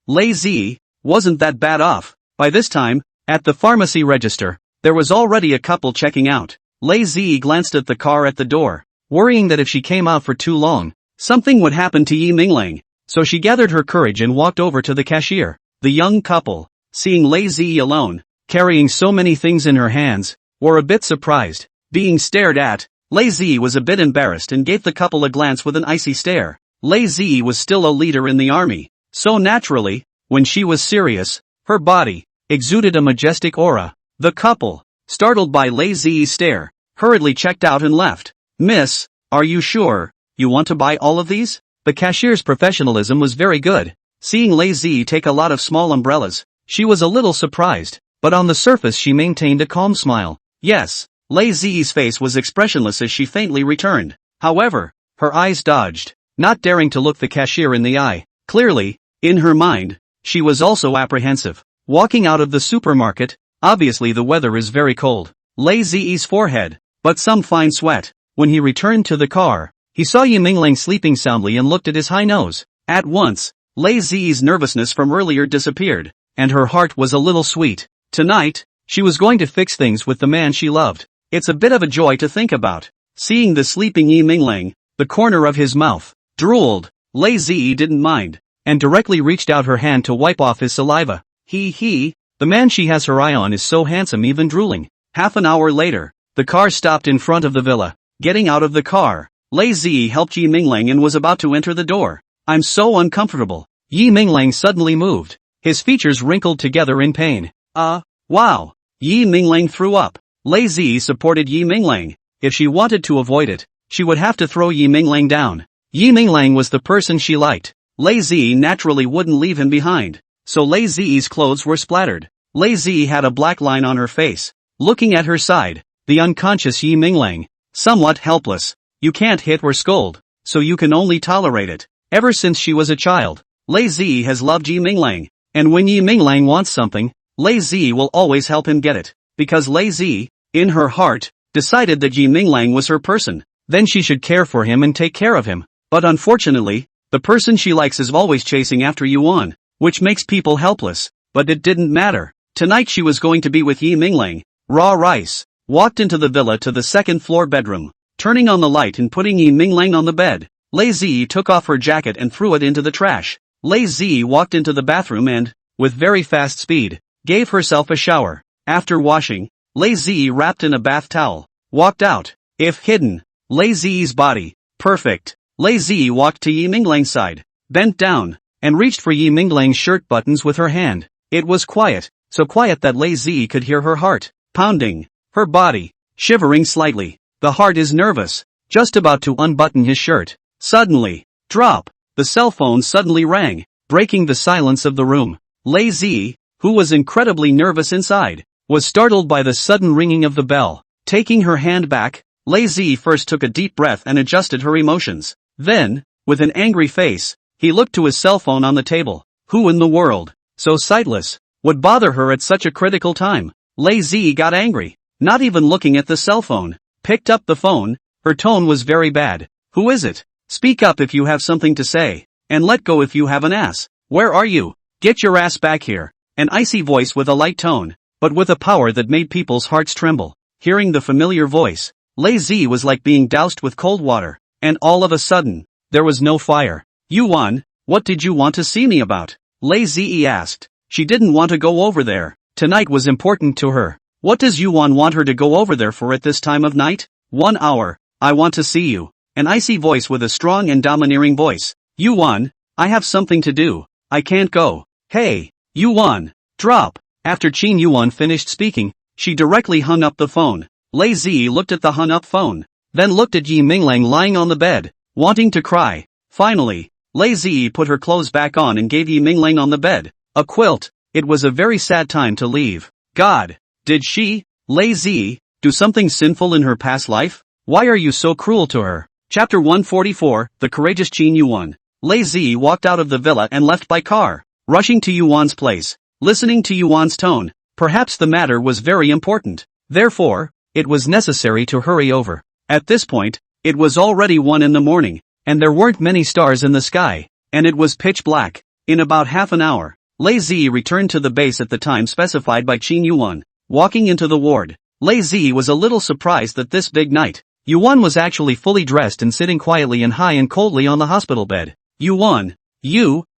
Lei Zi, wasn't that bad off. By this time, at the pharmacy register, there was already a couple checking out. Lei Zi glanced at the car at the door, worrying that if she came out for too long, something would happen to Yi Minglang. So she gathered her courage and walked over to the cashier. The young couple, seeing Lei Zi alone, carrying so many things in her hands, were a bit surprised. Being stared at, Lei Zi was a bit embarrassed and gave the couple a glance with an icy stare. Lei Zi was still a leader in the army, so naturally, when she was serious, her body exuded a majestic aura. The couple, startled by Lei Zi's stare, hurriedly checked out and left. Miss, are you sure you want to buy all of these? The cashier's professionalism was very good. Seeing Lei Zi take a lot of small umbrellas, she was a little surprised, but on the surface she maintained a calm smile. Yes, Lei Zi's face was expressionless as she faintly returned. However, her eyes dodged, not daring to look the cashier in the eye. Clearly, in her mind, she was also apprehensive. Walking out of the supermarket, obviously the weather is very cold. Lei Zi's forehead, but some fine sweat. When he returned to the car, he saw Yi Minglang sleeping soundly and looked at his high nose. At once, Lei Zi's nervousness from earlier disappeared, and her heart was a little sweet. Tonight, she was going to fix things with the man she loved. It's a bit of a joy to think about. Seeing the sleeping Yi Minglang, the corner of his mouth drooled. Lei Zi didn't mind. and directly reached out her hand to wipe off his saliva. The man she has her eye on is so handsome even drooling. Half an hour later, the car stopped in front of the villa. Getting out of the car, Lei Zi helped Yi Minglang and was about to enter the door. I'm so uncomfortable. Yi Minglang suddenly moved. His features wrinkled together in pain. Wow. Yi Minglang threw up. Lei Zi supported Yi Minglang. If she wanted to avoid it, she would have to throw Yi Minglang down. Yi Minglang was the person she liked. Lei Zi naturally wouldn't leave him behind. So Lei Zi's clothes were splattered. Lei Zi had a black line on her face. Looking at her side, the unconscious Yi Minglang. Somewhat helpless. You can't hit or scold, so you can only tolerate it. Ever since she was a child, Lei Zi has loved Yi Minglang. And when Yi Minglang wants something, Lei Zi will always help him get it. Because Lei Zi, in her heart, decided that Yi Minglang was her person. Then she should care for him and take care of him. But unfortunately, the person she likes is always chasing after Yuan, which makes people helpless. But it didn't matter. Tonight she was going to be with Yi Minglang. Raw rice. Walked into the villa to the second floor bedroom. Turning on the light and putting Yi Minglang on the bed, Lei Zi took off her jacket and threw it into the trash. Lei Zi walked into the bathroom and, with very fast speed, gave herself a shower. After washing, Lei Zi wrapped in a bath towel, walked out. If hidden, Lei Zi's body, perfect. Lei Zi walked to Yi Minglang's side, bent down, and reached for Yi Minglang's shirt buttons with her hand. It was quiet, so quiet that Lei Zi could hear her heart pounding. Her body, shivering slightly. The heart is nervous, just about to unbutton his shirt. Suddenly, drop. The cell phone suddenly rang, breaking the silence of the room. Lei Zi, who was incredibly nervous inside, was startled by the sudden ringing of the bell. Taking her hand back, Lei Zi first took a deep breath and adjusted her emotions. Then, with an angry face, he looked to his cell phone on the table. Who in the world, so sightless, would bother her at such a critical time? Lei Zi got angry. Not even looking at the cell phone, picked up the phone. Her tone was very bad. Who is it? Speak up if you have something to say, and let go if you have an ass. Where are you? Get your ass back here. An icy voice with a light tone, but with a power that made people's hearts tremble. Hearing the familiar voice, Lei Zi was like being doused with cold water, and all of a sudden, there was no fire. Yuan, what did you want to see me about? Lei Zi asked. She didn't want to go over there. Tonight was important to her. What does Yuan want her to go over there for at this time of night? 1 hour. I want to see you. An icy voice with a strong and domineering voice. Yuan, I have something to do. I can't go. Hey, Yuan, drop. After Qin Yuwan finished speaking, she directly hung up the phone. Lei Zi looked at the hung up phone, then looked at Yi Minglang lying on the bed, wanting to cry. Finally, Lei Zi put her clothes back on and gave Yi Minglang on the bed a quilt. It was a very sad time to leave. God. Did she, Lei Zi, do something sinful in her past life? Why are you so cruel to her? Chapter 144, The Courageous Qin Yuwan. Lei Zi walked out of the villa and left by car, rushing to Yuan's place. Listening to Yuan's tone, perhaps the matter was very important. Therefore, it was necessary to hurry over. At this point, it was already 1 in the morning, and there weren't many stars in the sky, and it was pitch black. In about half an hour, Lei Zi returned to the base at the time specified by Qin Yuwan. Walking into the ward, Lei Zi was a little surprised that this big night, Yuan was actually fully dressed and sitting quietly and high and coldly on the hospital bed. Yuan,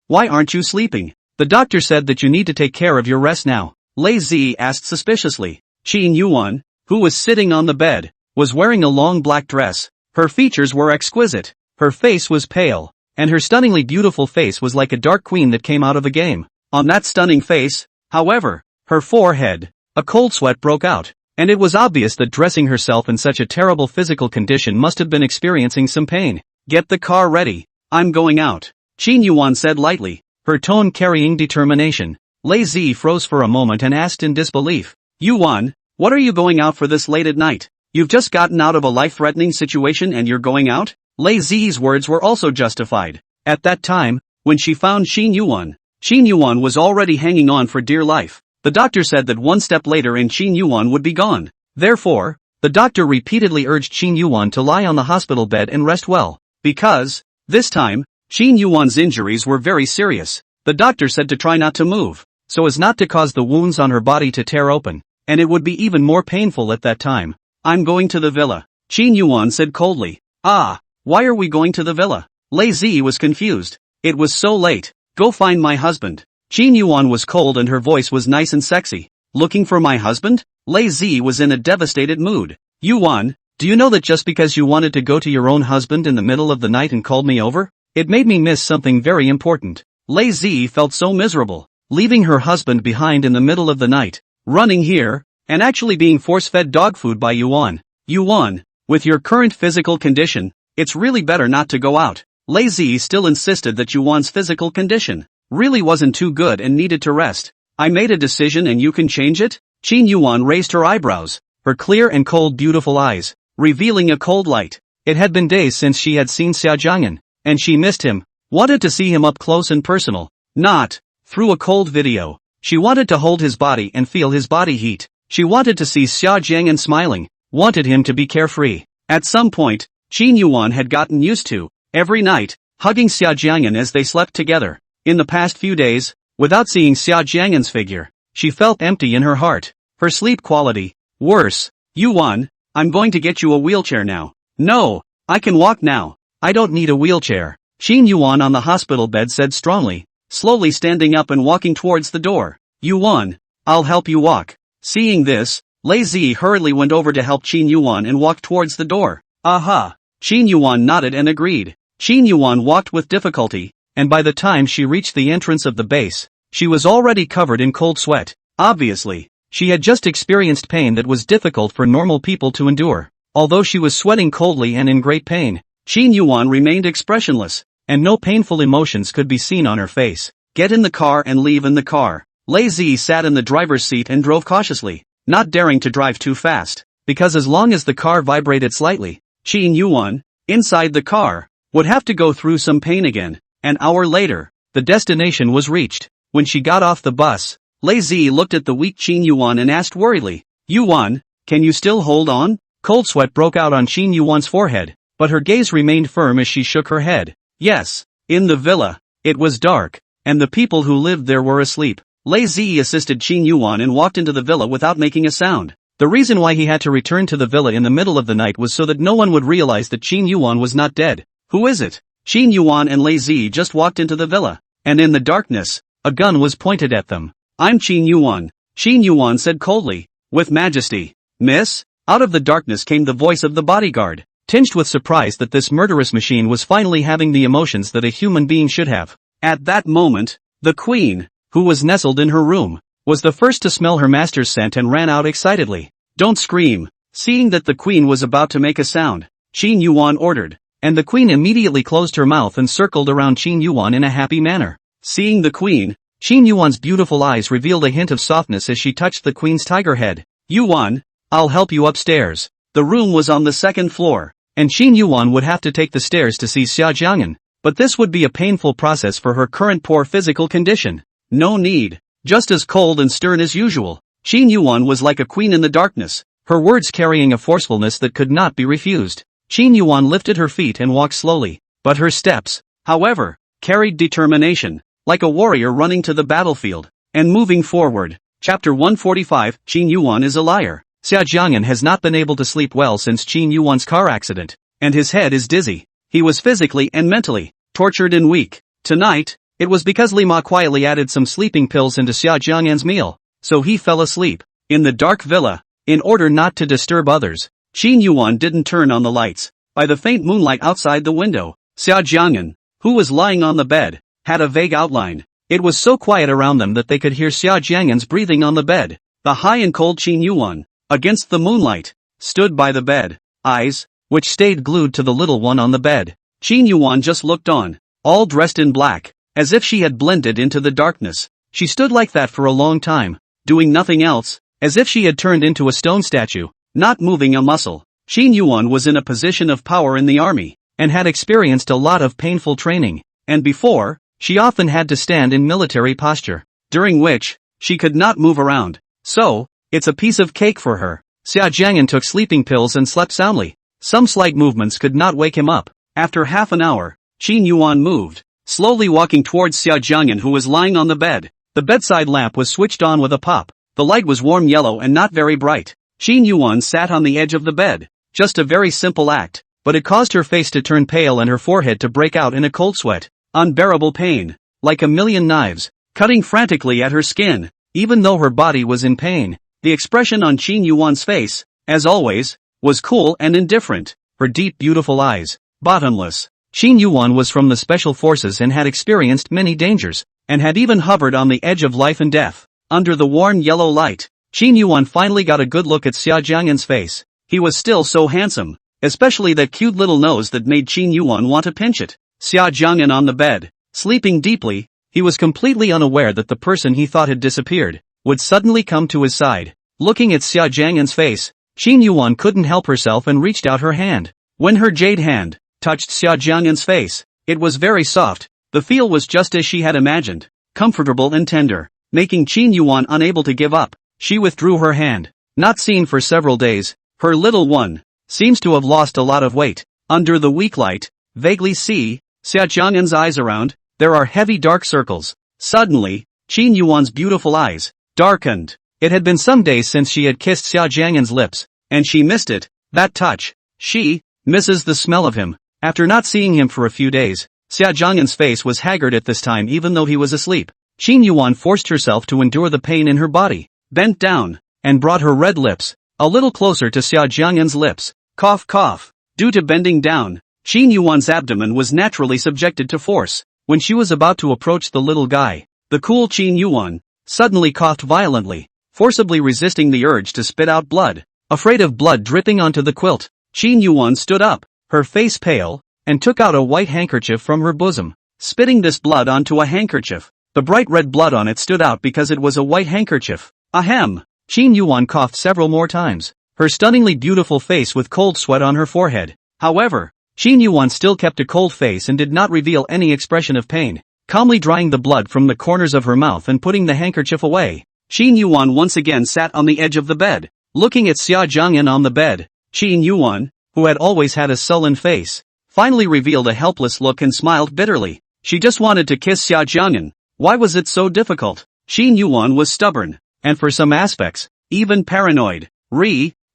why aren't you sleeping? The doctor said that you need to take care of your rest now. Lei Zi asked suspiciously. Qin Yuwan, who was sitting on the bed, was wearing a long black dress. Her features were exquisite, her face was pale, and her stunningly beautiful face was like a dark queen that came out of a game. On that stunning face, however, her forehead, a cold sweat broke out, and it was obvious that dressing herself in such a terrible physical condition must have been experiencing some pain. Get the car ready. I'm going out. Qin Yuwan said lightly, her tone carrying determination. Lei Zi froze for a moment and asked in disbelief. Yuan, what are you going out for this late at night? You've just gotten out of a life-threatening situation and you're going out? Lei Zi's words were also justified. At that time, when she found Qin Yuwan was already hanging on for dear life. The doctor said that one step later and Qin Yuwan would be gone. Therefore, the doctor repeatedly urged Qin Yuwan to lie on the hospital bed and rest well. Because, this time, Qin Yuwan's injuries were very serious. The doctor said to try not to move, so as not to cause the wounds on her body to tear open, and it would be even more painful at that time. I'm going to the villa, Qin Yuwan said coldly. Why are we going to the villa? Lei Zi was confused. It was so late. Go find my husband. Qin Yuan was cold and her voice was nice and sexy. Looking for my husband? Lei Zi was in a devastated mood. Yuan, do you know that just because you wanted to go to your own husband in the middle of the night and called me over, it made me miss something very important. Lei Zi felt so miserable, leaving her husband behind in the middle of the night, running here, and actually being force-fed dog food by Yuan. Yuan, with your current physical condition, it's really better not to go out. Lei Zi still insisted that Yuan's physical condition really wasn't too good and needed to rest. I made a decision and you can change it? Qin Yuan raised her eyebrows, her clear and cold beautiful eyes, revealing a cold light. It had been days since she had seen Xia Jiang'an, and she missed him, wanted to see him up close and personal, not through a cold video. She wanted to hold his body and feel his body heat. She wanted to see Xia Jiang'an smiling, wanted him to be carefree. At some point, Qin Yuan had gotten used to, every night, hugging Xia Jiang'an as they slept together. In the past few days, without seeing Xia Jiang'an's figure, she felt empty in her heart. Her sleep quality, worse. Yuan, I'm going to get you a wheelchair now. No, I can walk now. I don't need a wheelchair. Qin Yuan on the hospital bed said strongly, slowly standing up and walking towards the door. Yuan, I'll help you walk. Seeing this, Lei Zi hurriedly went over to help Qin Yuan and walked towards the door. Aha! Qin Yuan nodded and agreed. Qin Yuan walked with difficulty, and by the time she reached the entrance of the base, she was already covered in cold sweat. Obviously, she had just experienced pain that was difficult for normal people to endure. Although she was sweating coldly and in great pain, Qin Yuan remained expressionless, and no painful emotions could be seen on her face. Get in the car and leave in the car. Lei Zi sat in the driver's seat and drove cautiously, not daring to drive too fast, because as long as the car vibrated slightly, Qin Yuan, inside the car, would have to go through some pain again. An hour later, the destination was reached. When she got off the bus, Lei Zi looked at the weak Qin Yuan and asked worriedly, Yuan, can you still hold on? Cold sweat broke out on Qin Yuan's forehead, but her gaze remained firm as she shook her head. Yes, in the villa. It was dark, and the people who lived there were asleep. Lei Zi assisted Qin Yuan and walked into the villa without making a sound. The reason why he had to return to the villa in the middle of the night was so that no one would realize that Qin Yuan was not dead. Who is it? Qin Yuan and Lei Zi just walked into the villa, and in the darkness, a gun was pointed at them. I'm Qin Yuan, Qin Yuan said coldly, with majesty. Miss? Out of the darkness came the voice of the bodyguard, tinged with surprise that this murderous machine was finally having the emotions that a human being should have. At that moment, the queen, who was nestled in her room, was the first to smell her master's scent and ran out excitedly. Don't scream. Seeing that the queen was about to make a sound, Qin Yuan ordered, and the queen immediately closed her mouth and circled around Qin Yuan in a happy manner. Seeing the queen, Qin Yuan's beautiful eyes revealed a hint of softness as she touched the queen's tiger head. Yuan, I'll help you upstairs. The room was on the second floor, and Qin Yuan would have to take the stairs to see Xia Jiang'an, but this would be a painful process for her current poor physical condition. No need. Just as cold and stern as usual, Qin Yuan was like a queen in the darkness, her words carrying a forcefulness that could not be refused. Qin Yuan lifted her feet and walked slowly, but her steps, however, carried determination, like a warrior running to the battlefield, and moving forward. Chapter 145, Qin Yuan is a liar. Xia Jiang'an has not been able to sleep well since Qin Yuan's car accident, and his head is dizzy. He was physically and mentally tortured and weak. Tonight, it was because Li Ma quietly added some sleeping pills into Xia Jiang'an's meal, so he fell asleep. In the dark villa, in order not to disturb others, Qin Yuan didn't turn on the lights. By the faint moonlight outside the window, Xia Jiang'an, who was lying on the bed, had a vague outline. It was so quiet around them that they could hear Xia Jiang'an's breathing on the bed. The high and cold Qin Yuan, against the moonlight, stood by the bed, eyes, which stayed glued to the little one on the bed. Qin Yuan just looked on, all dressed in black, as if she had blended into the darkness. She stood like that for a long time, doing nothing else, as if she had turned into a stone statue, not moving a muscle. Qin Yuan was in a position of power in the army, and had experienced a lot of painful training, and before, she often had to stand in military posture, during which, she could not move around. So, it's a piece of cake for her. Xia Jiang'an took sleeping pills and slept soundly. Some slight movements could not wake him up. After half an hour, Qin Yuan moved, slowly walking towards Xia Jiang'an who was lying on the bed. The bedside lamp was switched on with a pop. The light was warm yellow and not very bright. Qin Yuan sat on the edge of the bed. Just a very simple act, but it caused her face to turn pale and her forehead to break out in a cold sweat. Unbearable pain. like a million knives, cutting frantically at her skin. Even though her body was in pain, the expression on Qin Yuan's face, as always, was cool and indifferent. Her deep beautiful eyes, bottomless. Qin Yuwan was from the special forces and had experienced many dangers, and had even hovered on the edge of life and death. Under the warm yellow light, Qin Yuwan finally got a good look at Xia Jiang'an's face. He was still so handsome, especially that cute little nose that made Qin Yuwan want to pinch it. Xia Jiang'an on the bed, sleeping deeply, he was completely unaware that the person he thought had disappeared would suddenly come to his side. Looking at Xia Jiang'an's face, Qin Yuwan couldn't help herself and reached out her hand. When her jade hand touched Xia Jiang'an's face, it was very soft. The feel was just as she had imagined, comfortable and tender, making Qin Yuwan unable to give up. She withdrew her hand. Not seen for several days, her little one seems to have lost a lot of weight. Under the weak light, vaguely see Xia Jiang'an's eyes around. There are heavy dark circles. Suddenly, Qin Yuwan's beautiful eyes darkened. It had been some days since she had kissed Xia Jiang'an's lips, and she missed it, that touch. She misses the smell of him. After not seeing him for a few days, Xia Jiang'an's face was haggard at this time even though he was asleep. Qin Yuwan forced herself to endure the pain in her body, bent down, and brought her red lips a little closer to Xia Jiang'an's lips. Cough cough. Due to bending down, Qin Yuwan's abdomen was naturally subjected to force. When she was about to approach the little guy, the cool Qin Yuwan suddenly coughed violently, forcibly resisting the urge to spit out blood. Afraid of blood dripping onto the quilt, Qin Yuwan stood up, her face pale, and took out a white handkerchief from her bosom, spitting this blood onto a handkerchief. The bright red blood on it stood out because it was a white handkerchief. Ahem! Qin Yuwan coughed several more times, her stunningly beautiful face with cold sweat on her forehead. However, Qin Yuwan still kept a cold face and did not reveal any expression of pain, calmly drying the blood from the corners of her mouth and putting the handkerchief away. Qin Yuwan once again sat on the edge of the bed, looking at Xia Jiang'an on the bed. Qin Yuwan, who had always had a sullen face, finally revealed a helpless look and smiled bitterly. She just wanted to kiss Xia Jiang'an. Why was it so difficult? Qin Yuwan was stubborn, and for some aspects, even paranoid.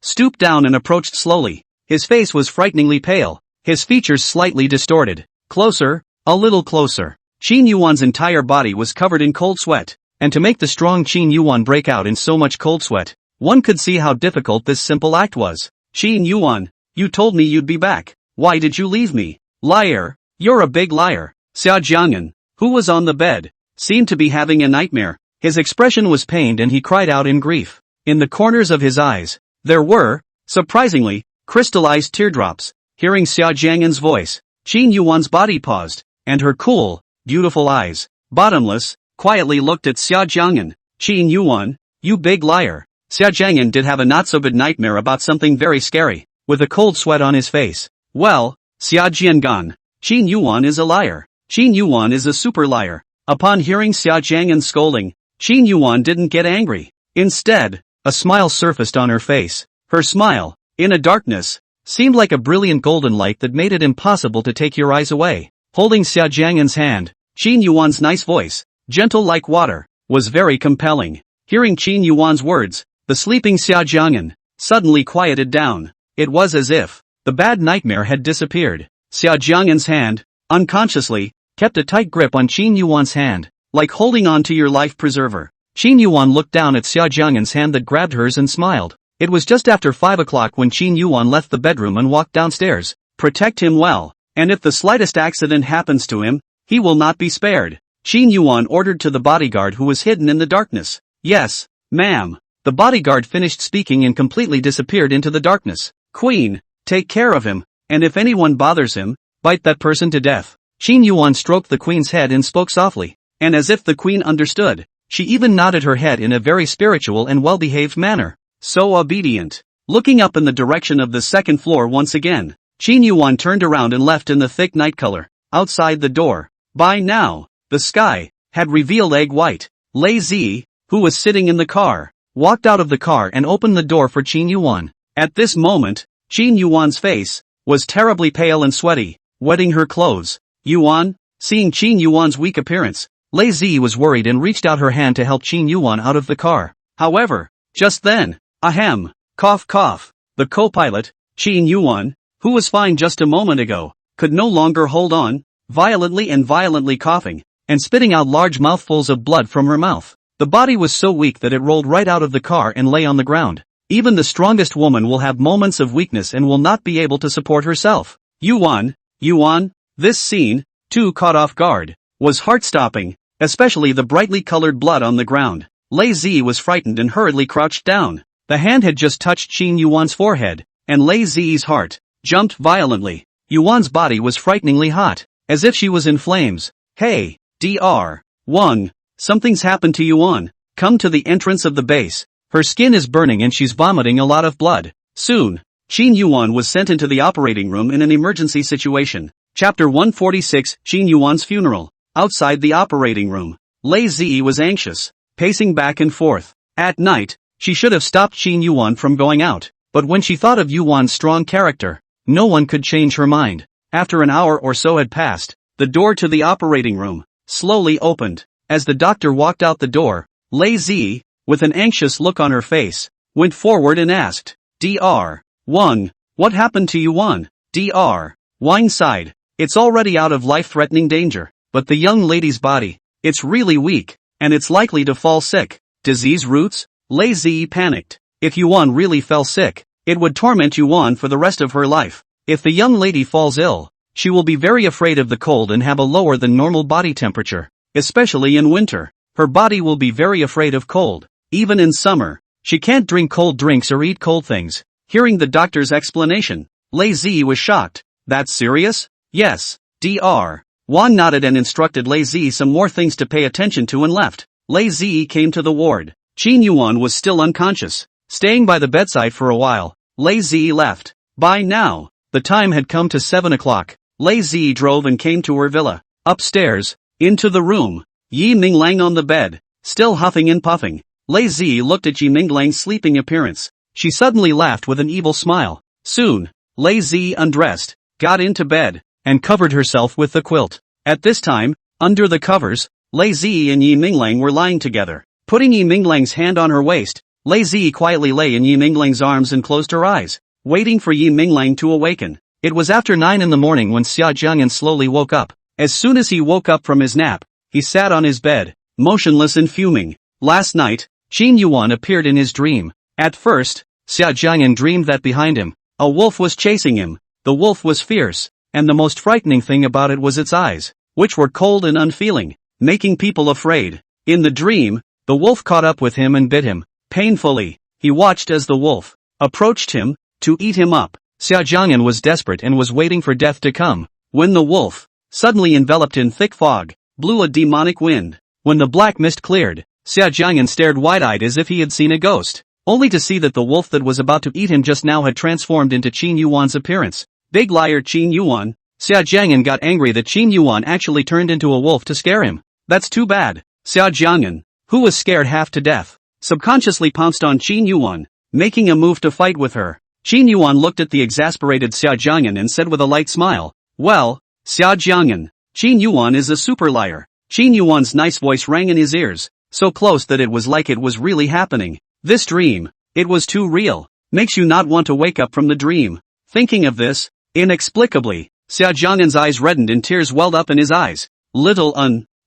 Stooped down and approached slowly. His face was frighteningly pale, his features slightly distorted. Closer, a little closer. Qin Yuwan's entire body was covered in cold sweat, and to make the strong Qin Yuwan break out in so much cold sweat, one could see how difficult this simple act was. Qin Yuwan, you told me you'd be back. Why did you leave me? Liar, you're a big liar. Xia Jiang'an, who was on the bed, seemed to be having a nightmare. His expression was pained and he cried out in grief. In the corners of his eyes, there were, surprisingly, crystallized teardrops. Hearing Xia Jiang'an's voice, Qin Yuwan's body paused, and her cool, beautiful eyes, bottomless, quietly looked at Xia Jiang'an. Qin Yuwan, you big liar. Xia Jiang'an did have a not-so-good nightmare about something very scary, with a cold sweat on his face. Well, Xia Jiang'an, Qin Yuwan is a liar. Qin Yuwan is a super liar. Upon hearing Xia Jiang'an's scolding, Qin Yuwan didn't get angry. Instead, a smile surfaced on her face. Her smile, in a darkness, seemed like a brilliant golden light that made it impossible to take your eyes away. Holding Xia Jiang'an's hand, Qin Yuwan's nice voice, gentle like water, was very compelling. Hearing Qin Yuwan's words, the sleeping Xia Jiang'an suddenly quieted down. It was as if the bad nightmare had disappeared. Xia Jiang'an's hand, unconsciously, kept a tight grip on Qin Yuwan's hand, like holding on to your life preserver. Qin Yuwan looked down at Xia Jiang'an's hand that grabbed hers and smiled. It was just after 5 o'clock when Qin Yuwan left the bedroom and walked downstairs. Protect him well, and if the slightest accident happens to him, he will not be spared. Qin Yuwan ordered to the bodyguard who was hidden in the darkness. Yes, ma'am. The bodyguard finished speaking and completely disappeared into the darkness. Queen, take care of him, and if anyone bothers him, bite that person to death. Qin Yuwan stroked the queen's head and spoke softly, and as if the queen understood, she even nodded her head in a very spiritual and well-behaved manner. So obedient. Looking up in the direction of the second floor once again, Qin Yuwan turned around and left in the thick night color. Outside the door, by now, the sky had revealed egg white. Lei Zi, who was sitting in the car, walked out of the car and opened the door for Qin Yuwan. At this moment, Qin Yuwan's face was terribly pale and sweaty, wetting her clothes. Yuwan, seeing Qin Yuwan's weak appearance, Lei Zi was worried and reached out her hand to help Qin Yuwan out of the car. However, just then, ahem, cough cough, the co-pilot, Qin Yuwan, who was fine just a moment ago, could no longer hold on, violently coughing. and spitting out large mouthfuls of blood from her mouth. The body was so weak that it rolled right out of the car and lay on the ground. Even the strongest woman will have moments of weakness and will not be able to support herself. Yuwan. This scene, too caught off guard, was heart-stopping, especially the brightly colored blood on the ground. Lei Zi was frightened and hurriedly crouched down. The hand had just touched Qin Yuan's forehead, and Lei Zi's heart jumped violently. Yuan's body was frighteningly hot, as if she was in flames. Hey, Dr. Wang, something's happened to Yuan. Come to the entrance of the base. Her skin is burning and she's vomiting a lot of blood. Soon, Qin Yuwan was sent into the operating room in an emergency situation. Chapter 146, Qin Yuan's funeral. Outside the operating room, Lei Zi was anxious, pacing back and forth. At night, she should have stopped Qin Yuwan from going out, but when she thought of Yuan's strong character, no one could change her mind. After an hour or so had passed, the door to the operating room slowly opened. As the doctor walked out the door, Lei Zi, with an anxious look on her face, went forward and asked, Dr. Wang, what happened to Yuan? Dr. Wang sighed. It's already out of life-threatening danger, but the young lady's body, it's really weak, and it's likely to fall sick. Disease roots? Lei Zi panicked. If Yuan really fell sick, it would torment Yuan for the rest of her life. If the young lady falls ill, she will be very afraid of the cold and have a lower than normal body temperature, especially in winter. Her body will be very afraid of cold. Even in summer, she can't drink cold drinks or eat cold things. Hearing the doctor's explanation, Lei Zi was shocked. That's serious? Yes. Dr. Wang nodded and instructed Lei Zi some more things to pay attention to and left. Lei Zi came to the ward. Qin Yuan was still unconscious. Staying by the bedside for a while, Lei Zi left. By now, the time had come to 7 o'clock. Lei Zi drove and came to her villa. Upstairs, into the room, Yi Minglang on the bed, still huffing and puffing. Lei Zi looked at Yi Minglang's sleeping appearance. She suddenly laughed with an evil smile. Soon, Lei Zi undressed, got into bed, and covered herself with the quilt. At this time, under the covers, Lei Zi and Yi Minglang were lying together. Putting Yi Minglang's hand on her waist, Lei Zi quietly lay in Yi Minglang's arms and closed her eyes, waiting for Yi Minglang to awaken. It was after 9 in the morning when Xia Jiang'an slowly woke up. As soon as he woke up from his nap, he sat on his bed, motionless and fuming. Last night, Qin Yuan appeared in his dream. At first, Xia Jiang'an dreamed that behind him, a wolf was chasing him. The wolf was fierce, and the most frightening thing about it was its eyes, which were cold and unfeeling, making people afraid. In the dream, the wolf caught up with him and bit him. Painfully, he watched as the wolf approached him to eat him up. Xia Jiang'an was desperate and was waiting for death to come, when the wolf, suddenly enveloped in thick fog, blew a demonic wind. When the black mist cleared, Xia Jiang'an stared wide-eyed as if he had seen a ghost, only to see that the wolf that was about to eat him just now had transformed into Qin Yuan's appearance. Big liar Qin Yuan. Xia Jiang'an got angry that Qin Yuan actually turned into a wolf to scare him. That's too bad. Xia Jiang'an, who was scared half to death, subconsciously pounced on Qin Yuan, making a move to fight with her. Qin Yuan looked at the exasperated Xia Jiang'an and said with a light smile, well, Xia Jiang'an, Qin Yuan is a super liar. Qin Yuan's nice voice rang in his ears, so close that it was like it was really happening. This dream, it was too real, makes you not want to wake up from the dream. Thinking of this, inexplicably, Xia Jiang'an's eyes reddened and tears welled up in his eyes.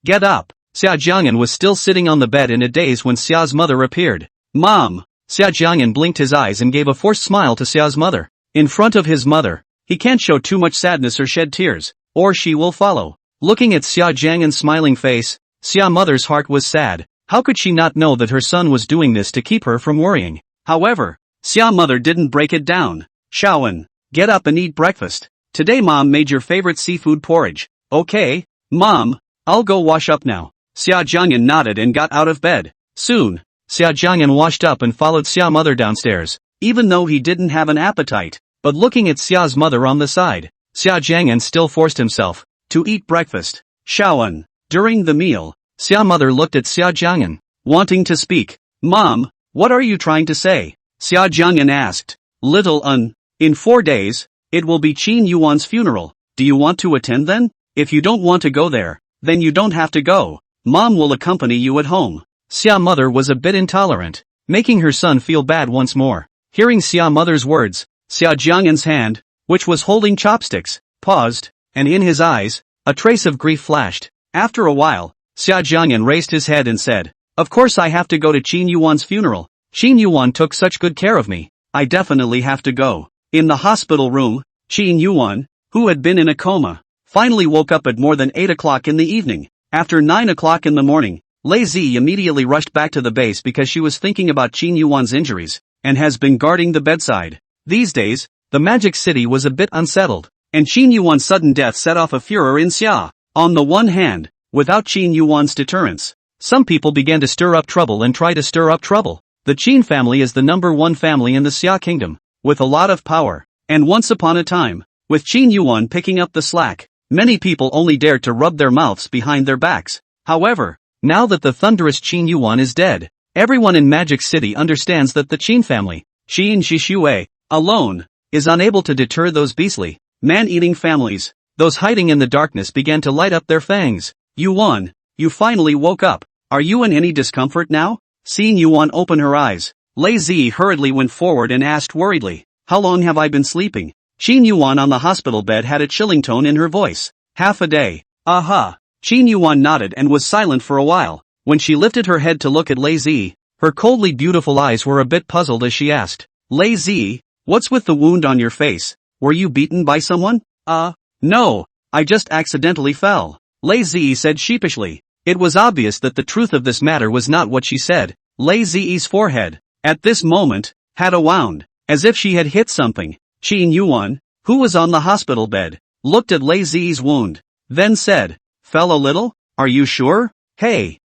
Get up. Xia Jiang'an was still sitting on the bed in a daze when Xia's mother appeared. Mom! Xia Jiang'an blinked his eyes and gave a forced smile to Xia's mother. In front of his mother, he can't show too much sadness or shed tears, or she will follow. Looking at Xia Jiang'an's smiling face, Xia mother's heart was sad. How could she not know that her son was doing this to keep her from worrying? However, Xia mother didn't break it down. Shaoan, get up and eat breakfast. Today mom made your favorite seafood porridge. Okay, mom, I'll go wash up now. Xia Jiang'an nodded and got out of bed. Soon, Xia Jiang'an washed up and followed Xia mother downstairs, even though he didn't have an appetite. But looking at Xia's mother on the side, Xia Jiang'an still forced himself to eat breakfast. Shaoan. During the meal, Xia mother looked at Xia Jiang'an, wanting to speak. Mom, what are you trying to say? Xia Jiang'an asked. In 4 days, it will be Qin Yuan's funeral. Do you want to attend then? If you don't want to go there, then you don't have to go. Mom will accompany you at home. Xia mother was a bit intolerant, making her son feel bad once more. Hearing Xia mother's words, Xia Jiang'an's hand, which was holding chopsticks, paused, and in his eyes, a trace of grief flashed. After a while, Xia Jiang'an raised his head and said, "Of course I have to go to Qin Yuan's funeral. Qin Yuan took such good care of me. I definitely have to go." In the hospital room, Qin Yuwan, who had been in a coma, finally woke up at more than 8 o'clock in the evening. After 9 o'clock in the morning, Lei Zi immediately rushed back to the base because she was thinking about Qin Yuan's injuries, and has been guarding the bedside. These days, the Magic City was a bit unsettled, and Qin Yuan's sudden death set off a furor in Xia. On the one hand, without Qin Yuan's deterrence, some people began to stir up trouble and try to stir up trouble. The Qin family is the #1 family in the Xia kingdom, with a lot of power, and once upon a time, with Qin Yuan picking up the slack, many people only dared to rub their mouths behind their backs. However, now that the thunderous Qin Yuan is dead, everyone in Magic City understands that the Qin family, Qin Shixue, alone, is unable to deter those beastly, man-eating families. Those hiding in the darkness began to light up their fangs. "Yuan, you finally woke up. Are you in any discomfort now?" Seeing Yuan open her eyes, Lei Zi hurriedly went forward and asked worriedly, "How long have I been sleeping?" Qin Yuan on the hospital bed had a chilling tone in her voice. "Half a day." "Aha." Qin Yuan nodded and was silent for a while. When she lifted her head to look at Lei Zi, her coldly beautiful eyes were a bit puzzled as she asked, "Lei Zi, what's with the wound on your face? Were you beaten by someone?" No, I just accidentally fell," Lei Zi said sheepishly. It was obvious that the truth of this matter was not what she said. Lei Zi's forehead, at this moment, had a wound, as if she had hit something. Qin Yuan, who was on the hospital bed, looked at Lei Zi's wound, then said, "Fell a little? Are you sure?" Hey,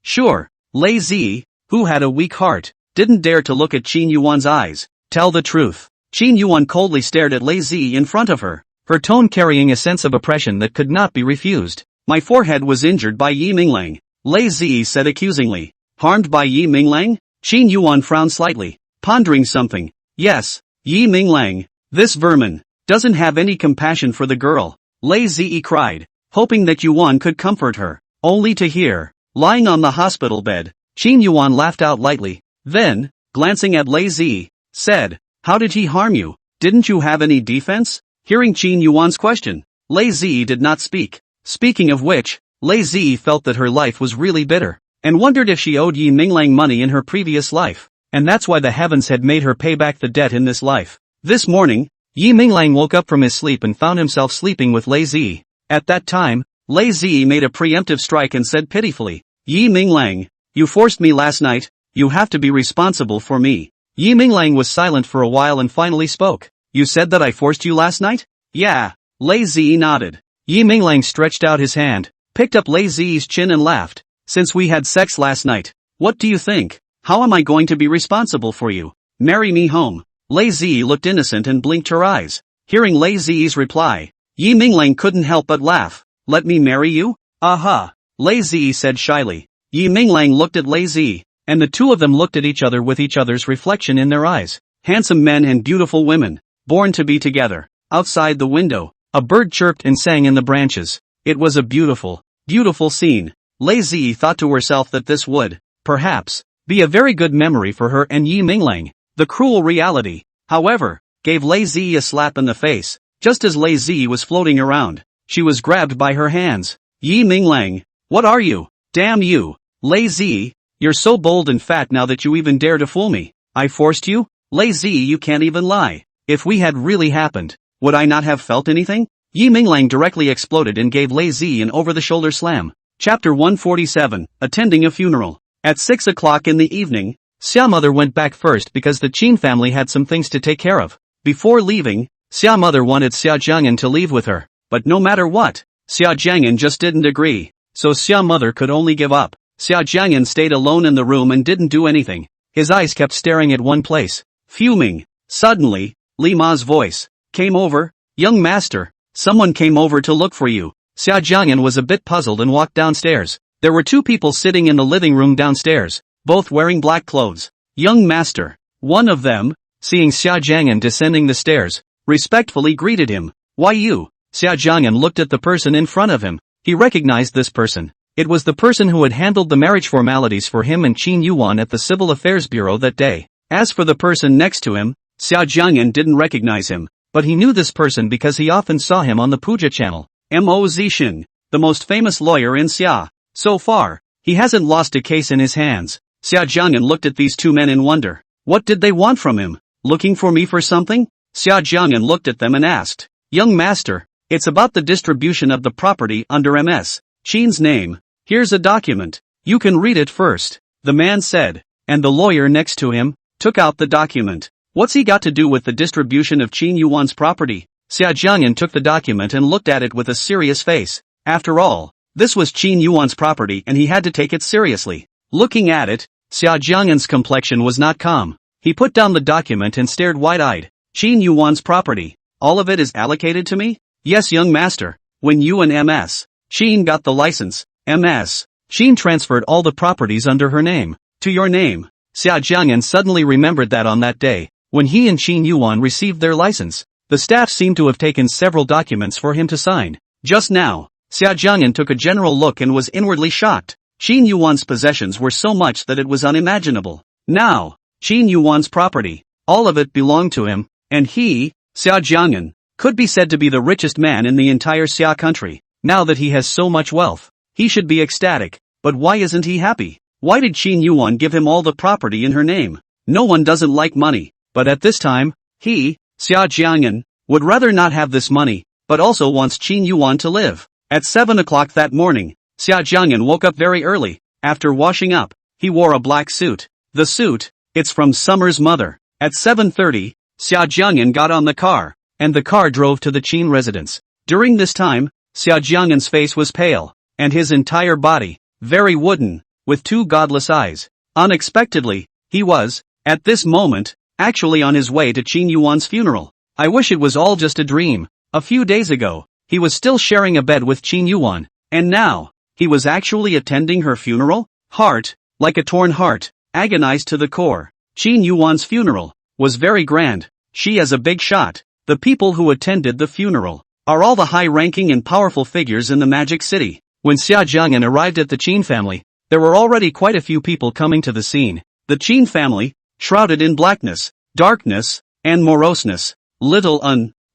sure." Lei Zi, who had a weak heart, didn't dare to look at Qin Yuan's eyes. "Tell the truth." Qin Yuan coldly stared at Lei Zi in front of her, her tone carrying a sense of oppression that could not be refused. "My forehead was injured by Yi Minglang," Lei Zi said accusingly. "Harmed by Yi Minglang?" Qin Yuan frowned slightly, pondering something. "Yes, Yi Minglang, this vermin, doesn't have any compassion for the girl," Lei Zi cried, hoping that Yuan could comfort her, only to hear, lying on the hospital bed. Qin Yuan laughed out lightly, then, glancing at Lei Zi, said, "How did he harm you? Didn't you have any defense?" Hearing Qin Yuan's question, Lei Zi did not speak. Speaking of which, Lei Zi felt that her life was really bitter, and wondered if she owed Yi Minglang money in her previous life, and that's why the heavens had made her pay back the debt in this life. This morning, Yi Minglang woke up from his sleep and found himself sleeping with Lei Zi. At that time, Lei Zi made a preemptive strike and said pitifully, "Yi Minglang, you forced me last night, you have to be responsible for me." Yi Minglang was silent for a while and finally spoke. "You said that I forced you last night?" "Yeah." Lei Zi nodded. Yi Minglang stretched out his hand, picked up Lei Zi's chin and laughed. "Since we had sex last night, what do you think? How am I going to be responsible for you? Marry me home." Lei Zi looked innocent and blinked her eyes. Hearing Lei Zi's reply, Yi Minglang couldn't help but laugh. "Let me marry you?" "Aha," Lei Zi said shyly. Yi Minglang looked at Lei Zi, and the two of them looked at each other with each other's reflection in their eyes. Handsome men and beautiful women, born to be together. Outside the window, a bird chirped and sang in the branches. It was a beautiful, beautiful scene. Lei Zi thought to herself that this would, perhaps, be a very good memory for her and Yi Minglang. The cruel reality, however, gave Lei Zi a slap in the face. Just as Lei Zi was floating around, she was grabbed by her hands. "Yi Minglang, what are you? Damn you, Lei Zi, you're so bold and fat now that you even dare to fool me. I forced you? Lei Zi, you can't even lie. If we had really happened, would I not have felt anything?" Yi Minglang directly exploded and gave Lei Zi an over-the-shoulder slam. Chapter 147, Attending a Funeral. At 6 o'clock in the evening, Xia Mother went back first because the Qin family had some things to take care of. Before leaving, Xia Mother wanted Xia Jiang'an to leave with her, but no matter what, Xia Jiang'an just didn't agree, so Xia Mother could only give up. Xia Jiang'an stayed alone in the room and didn't do anything. His eyes kept staring at one place, fuming. Suddenly, Li Ma's voice came over. "Young master, someone came over to look for you." Xia Jiang'an was a bit puzzled and walked downstairs. There were two people sitting in the living room downstairs, both wearing black clothes. "Young master," one of them, seeing Xia Jiang'an descending the stairs, respectfully greeted him. "Why you?" Xia Jiang'an looked at the person in front of him. He recognized this person. It was the person who had handled the marriage formalities for him and Qin Yuwan at the Civil Affairs Bureau that day. As for the person next to him, Xia Jiang'an didn't recognize him, but he knew this person because he often saw him on the Puja channel. Mo Zixin, the most famous lawyer in Xia. So far, he hasn't lost a case in his hands. Xia Jiang'an looked at these two men in wonder. What did they want from him? Looking for me for something? Xia Jiang'an looked at them and asked. Young master, it's about the distribution of the property under Ms. Qin's name. Here's a document. You can read it first, the man said, and the lawyer next to him took out the document. What's he got to do with the distribution of Qin Yuan's property? Xia Jiang'an took the document and looked at it with a serious face. After all, this was Qin Yuan's property and he had to take it seriously. Looking at it, Xia Jiang'an's complexion was not calm. He put down the document and stared wide-eyed. Qin Yuan's property. All of it is allocated to me? Yes, young master. When you and Ms. Qin got the license, Ms. Qin transferred all the properties under her name to your name. Xia Jiang'an suddenly remembered that on that day, when he and Qin Yuan received their license, the staff seemed to have taken several documents for him to sign. Just now, Xia Jiang'an took a general look and was inwardly shocked. Qin Yuan's possessions were so much that it was unimaginable. Now, Qin Yuan's property, all of it belonged to him, and he, Xia Jiang'an, could be said to be the richest man in the entire Xia country. Now that he has so much wealth, he should be ecstatic, but why isn't he happy? Why did Qin Yuan give him all the property in her name? No one doesn't like money, but at this time, he, Xia Jiang'an, would rather not have this money, but also wants Qin Yuan to live. At 7 o'clock that morning, Xia Jiang'an woke up very early. After washing up, he wore a black suit. The suit, it's from Summer's mother. At 7:30, Xia Jiang'an got on the car, and the car drove to the Qin residence. During this time, Xia Jiang'an's face was pale, and his entire body, very wooden, with two godless eyes. Unexpectedly, he was, at this moment, actually on his way to Qin Yuan's funeral. I wish it was all just a dream. A few days ago, he was still sharing a bed with Qin Yuan, and now, he was actually attending her funeral? Heart, like a torn heart, agonized to the core. Qin Yuan's funeral was very grand. She is a big shot. The people who attended the funeral are all the high-ranking and powerful figures in the Magic City. When Xia Jiang'an arrived at the Qin family, there were already quite a few people coming to the scene. The Qin family, shrouded in blackness, darkness, and moroseness.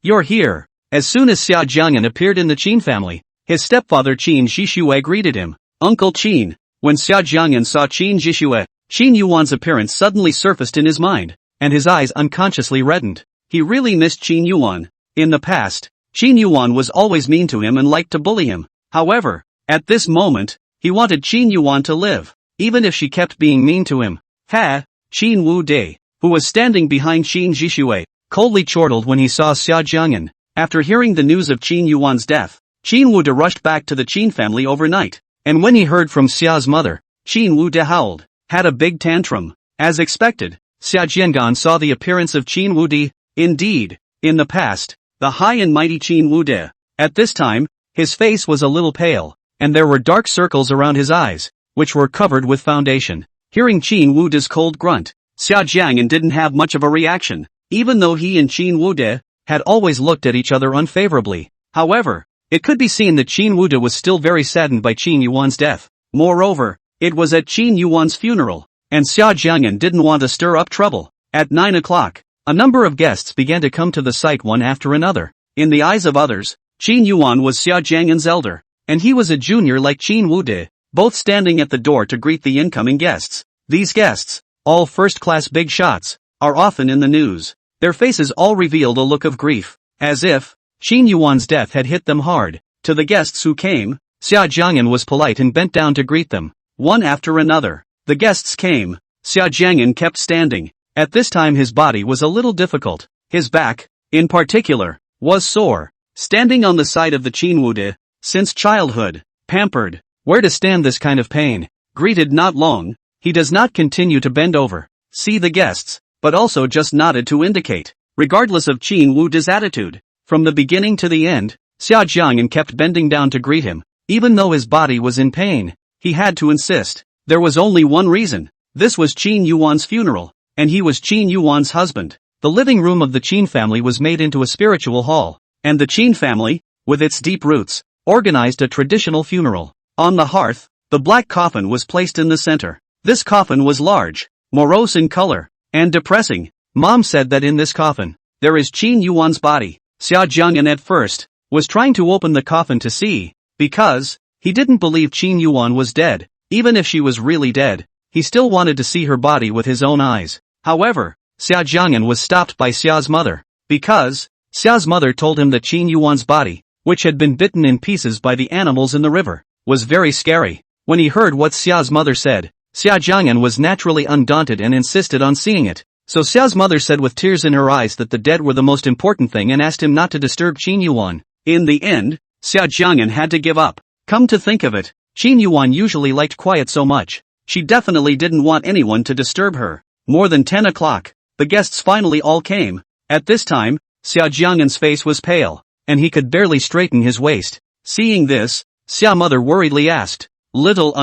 You're here. As soon as Xia Jiang'an appeared in the Qin family, his stepfather Qin Zhixue greeted him. Uncle Qin. When Xia Jiang'an saw Qin Zhixue, Qin Yuan's appearance suddenly surfaced in his mind, and his eyes unconsciously reddened. He really missed Qin Yuan. In the past, Qin Yuan was always mean to him and liked to bully him. However, at this moment, he wanted Qin Yuan to live, even if she kept being mean to him. Qin Wu De, who was standing behind Qin Zhixue, coldly chortled when he saw Xia Jiang'an. After hearing the news of Qin Yuan's death, Qin Wu De rushed back to the Qin family overnight, and when he heard from Xia's mother, Qin Wu De howled, had a big tantrum. As expected, Xia Jiang'an saw the appearance of Qin Wu De. Indeed, in the past, the high and mighty Qin Wu De. At this time, his face was a little pale, and there were dark circles around his eyes, which were covered with foundation. Hearing Qin Wu De's cold grunt, Xia Jiang'an didn't have much of a reaction, even though he and Qin Wu De had always looked at each other unfavorably. However, it could be seen that Qin Wu De was still very saddened by Qin Yuan's death. Moreover, it was at Qin Yuan's funeral, and Xia Jiang'an didn't want to stir up trouble. At 9 o'clock, a number of guests began to come to the site one after another. In the eyes of others, Qin Yuan was Xia Jiang'an's elder, and he was a junior like Qin Wu De, both standing at the door to greet the incoming guests. These guests, all first-class big shots, are often in the news. Their faces all revealed a look of grief, as if Qin Yuan's death had hit them hard. To the guests who came, Xia Jiang'an was polite and bent down to greet them. One after another, the guests came. Xia Jiang'an kept standing. At this time his body was a little difficult. His back, in particular, was sore. Standing on the side of the Qin Wu De, since childhood, pampered, where to stand this kind of pain? Greeted not long, he does not continue to bend over, see the guests, but also just nodded to indicate, regardless of Qin Wu De's attitude. From the beginning to the end, Xia Jiang'an kept bending down to greet him, even though his body was in pain. He had to insist. There was only one reason. This was Qin Yuan's funeral, and he was Qin Yuan's husband. The living room of the Qin family was made into a spiritual hall, and the Qin family, with its deep roots, organized a traditional funeral. On the hearth, the black coffin was placed in the center. This coffin was large, morose in color, and depressing. Mom said that in this coffin, there is Qin Yuan's body. Xia Jiang'an at first was trying to open the coffin to see, Because he didn't believe Qin Yuwan was dead. Even if she was really dead, he still wanted to see her body with his own eyes. However, Xia Jiang'an was stopped by Xia's mother. Because Xia's mother told him that Qin Yuan's body, which had been bitten in pieces by the animals in the river, was very scary. When he heard what Xia's mother said, Xia Jiang'an was naturally undaunted and insisted on seeing it. So Xia's mother said with tears in her eyes that the dead were the most important thing and asked him not to disturb Qin Yuan. In the end, Xia Jiang'an had to give up. Come to think of it, Qin Yuan usually liked quiet so much. She definitely didn't want anyone to disturb her. More than 10 o'clock, the guests finally all came. At this time, Xia Jiang'an's face was pale, and he could barely straighten his waist. Seeing this, Xia mother worriedly asked, "Little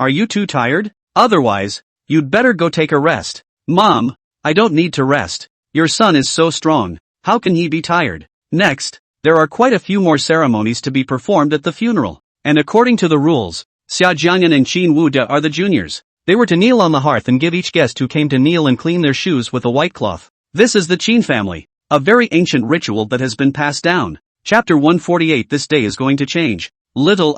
are you too tired? Otherwise, you'd better go take a rest." "Mom, I don't need to rest. Your son is so strong, how can he be tired?" Next, there are quite a few more ceremonies to be performed at the funeral. And according to the rules, Xia Jiang'an and Qin Wude are the juniors. They were to kneel on the hearth and give each guest who came to kneel and clean their shoes with a white cloth. This is the Qin family, a very ancient ritual that has been passed down. Chapter 148. This day is going to change. Little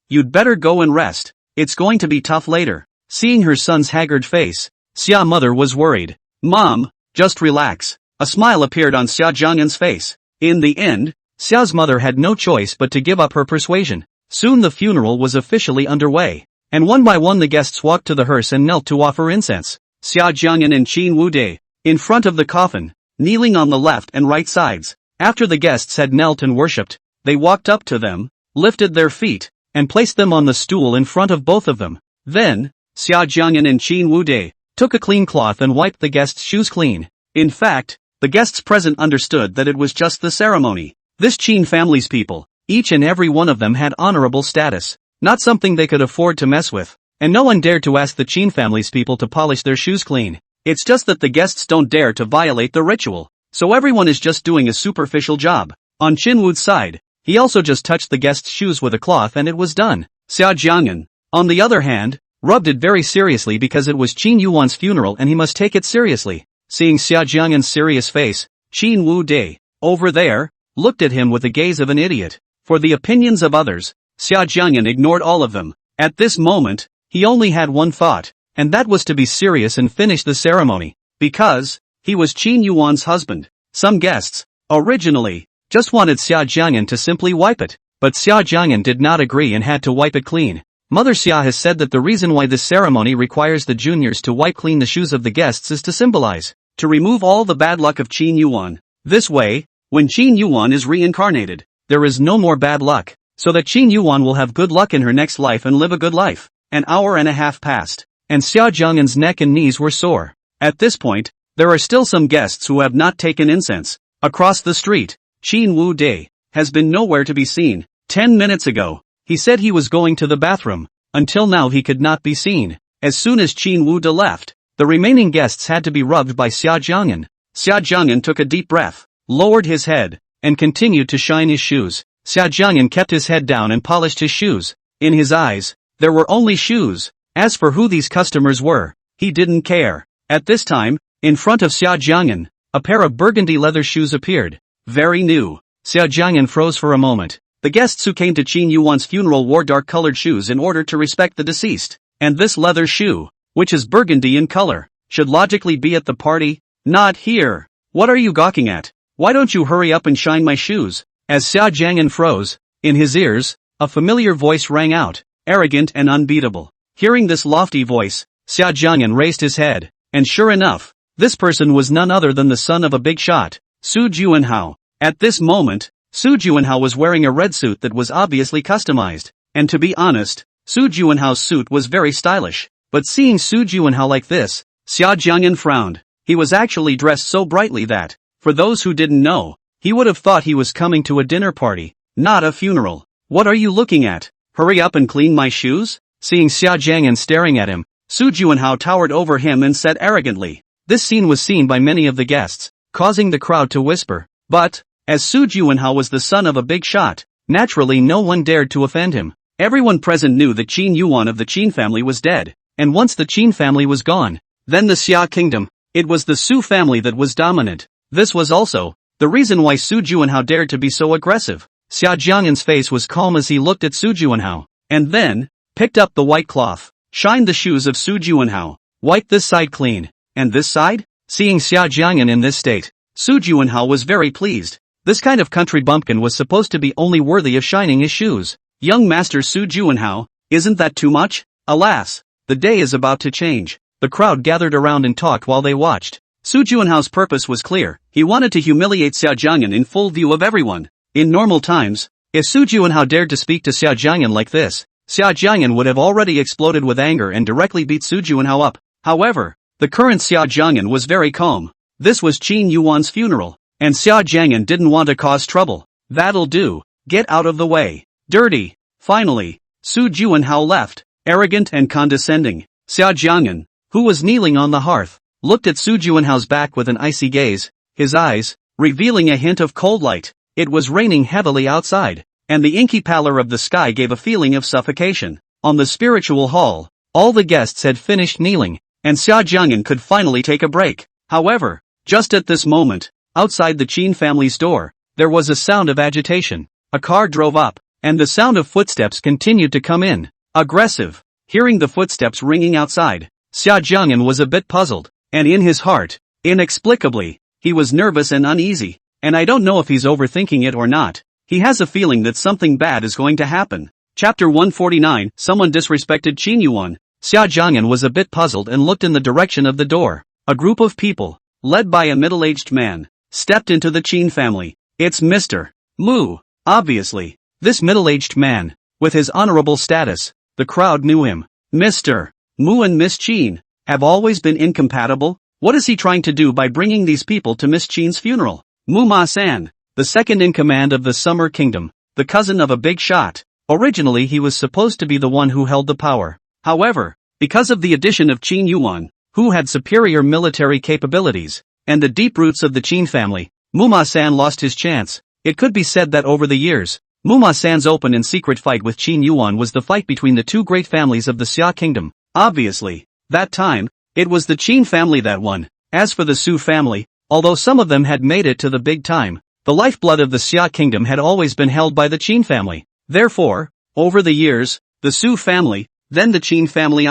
you'd better go and rest. It's going to be tough later. Seeing her son's haggard face, Xia mother was worried. "Mom, just relax." A smile appeared on Xia Jiang'an's face. In the end, Xia's mother had no choice but to give up her persuasion. Soon the funeral was officially underway, and one by one the guests walked to the hearse and knelt to offer incense. Xia Jiang'an and Qin Wude, in front of the coffin, kneeling on the left and right sides. After the guests had knelt and worshipped, they walked up to them, lifted their feet, and placed them on the stool in front of both of them. Then, Xia Jiang'an and Qin Wude took a clean cloth and wiped the guests' shoes clean. In fact, the guests present understood that it was just the ceremony. This Qin family's people, each and every one of them had honorable status, not something they could afford to mess with, and no one dared to ask the Qin family's people to polish their shoes clean. It's just that the guests don't dare to violate the ritual, so everyone is just doing a superficial job. On Qin Wu's side, he also just touched the guests' shoes with a cloth and it was done. Xia Jiang'an, on the other hand, rubbed it very seriously because it was Qin Yuan's funeral and he must take it seriously. Seeing Xia Jiang'an's serious face, Qin Wude, over there, looked at him with the gaze of an idiot. For the opinions of others, Xia Jiang'an ignored all of them. At this moment, he only had one thought, and that was to be serious and finish the ceremony, because he was Qin Yuan's husband. Some guests, originally, just wanted Xia Jiang'an to simply wipe it, but Xia Jiang'an did not agree and had to wipe it clean. Mother Xia has said that the reason why this ceremony requires the juniors to wipe clean the shoes of the guests is to symbolize, to remove all the bad luck of Qin Yuan. This way, when Qin Yuan is reincarnated, there is no more bad luck, so that Qin Yuan will have good luck in her next life and live a good life. An hour and a half passed, and Xia Jiang'an's neck and knees were sore. At this point, there are still some guests who have not taken incense. Across the street, Qin Wude has been nowhere to be seen. 10 minutes ago, he said he was going to the bathroom. Until now he could not be seen. As soon as Qin Wude left, the remaining guests had to be rubbed by Xia Jiang'an. Xia Jiang'an took a deep breath, lowered his head, and continued to shine his shoes. Xia Jiang'an kept his head down and polished his shoes. In his eyes, there were only shoes. As for who these customers were, he didn't care. At this time, in front of Xia Jiang'an, a pair of burgundy leather shoes appeared. Very new. Xia Jiang'an froze for a moment. The guests who came to Qin Yuan's funeral wore dark-colored shoes in order to respect the deceased. And this leather shoe, which is burgundy in color, should logically be at the party, not here. What are you gawking at? Why don't you hurry up and shine my shoes? As Xia Jiang'an froze, in his ears, a familiar voice rang out, arrogant and unbeatable. Hearing this lofty voice, Xia Jiang'an raised his head, and sure enough, this person was none other than the son of a big shot, Su Juanhao. At this moment, Su Juanhao was wearing a red suit that was obviously customized, and to be honest, Su Juanhao's suit was very stylish. But seeing Su Juanhao like this, Xia Jiang'an frowned. He was actually dressed so brightly that, for those who didn't know, he would have thought he was coming to a dinner party, not a funeral. What are you looking at? Hurry up and clean my shoes? Seeing Xia Jiang'an staring at him, Su Juanhao towered over him and said arrogantly. This scene was seen by many of the guests, causing the crowd to whisper. But, as Su Juanhao was the son of a big shot, naturally no one dared to offend him. Everyone present knew that Qin Yuan of the Qin family was dead, and once the Qin family was gone, then the Xia kingdom, it was the Su family that was dominant. This was also the reason why Su Juanhao dared to be so aggressive. Xia Jiang'an's face was calm as he looked at Su Juanhao, and then picked up the white cloth, shined the shoes of Su Juanhao, wiped this side clean, and this side? Seeing Xia Jiang'an in this state, Su Juanhao was very pleased. This kind of country bumpkin was supposed to be only worthy of shining his shoes. Young Master Su Juanhao, isn't that too much? Alas, the day is about to change. The crowd gathered around and talked while they watched. Su Juanhao's purpose was clear. He wanted to humiliate Xia Jiang'an in full view of everyone. In normal times, if Su Juanhao dared to speak to Xia Jiang'an like this, Xia Jiang'an would have already exploded with anger and directly beat Su Juanhao up. However, the current Xia Jiang'an was very calm. This was Qin Yuan's funeral, and Xia Jiang'an didn't want to cause trouble. That'll do. Get out of the way. Dirty. Finally, Su Juanhao left, arrogant and condescending. Xia Jiang'an, who was kneeling on the hearth, looked at Su Juanhao's back with an icy gaze, his eyes revealing a hint of cold light. It was raining heavily outside, and the inky pallor of the sky gave a feeling of suffocation. On the spiritual hall, all the guests had finished kneeling, and Xia Jiang'an could finally take a break. However, just at this moment, outside the Qin family's door, there was a sound of agitation. A car drove up, and the sound of footsteps continued to come in. Aggressive. Hearing the footsteps ringing outside, Xia Jiang'an was a bit puzzled, and in his heart, inexplicably, he was nervous and uneasy, and I don't know if he's overthinking it or not. He has a feeling that something bad is going to happen. Chapter 149, Someone disrespected Qin Yuwan. Xia Jiang'an was a bit puzzled and looked in the direction of the door. A group of people, led by a middle-aged man, stepped into the Qin family. It's Mr. Mu. Obviously, this middle-aged man, with his honorable status, the crowd knew him. Mr. Mu and Miss Qin have always been incompatible. What is he trying to do by bringing these people to Miss Qin's funeral? Mu Ma-san, the second in command of the Summer Kingdom, the cousin of a big shot. Originally he was supposed to be the one who held the power. However, because of the addition of Qin Yuwan, who had superior military capabilities, and the deep roots of the Qin family, Mu Ma-san lost his chance. It could be said that over the years, Mu Ma-san's open and secret fight with Qin Yuwan was the fight between the two great families of the Xia Kingdom. Obviously, that time, it was the Qin family that won. As for the Su family, although some of them had made it to the big time, the lifeblood of the Xia Kingdom had always been held by the Qin family. Therefore, over the years, the Su family, then the Qin family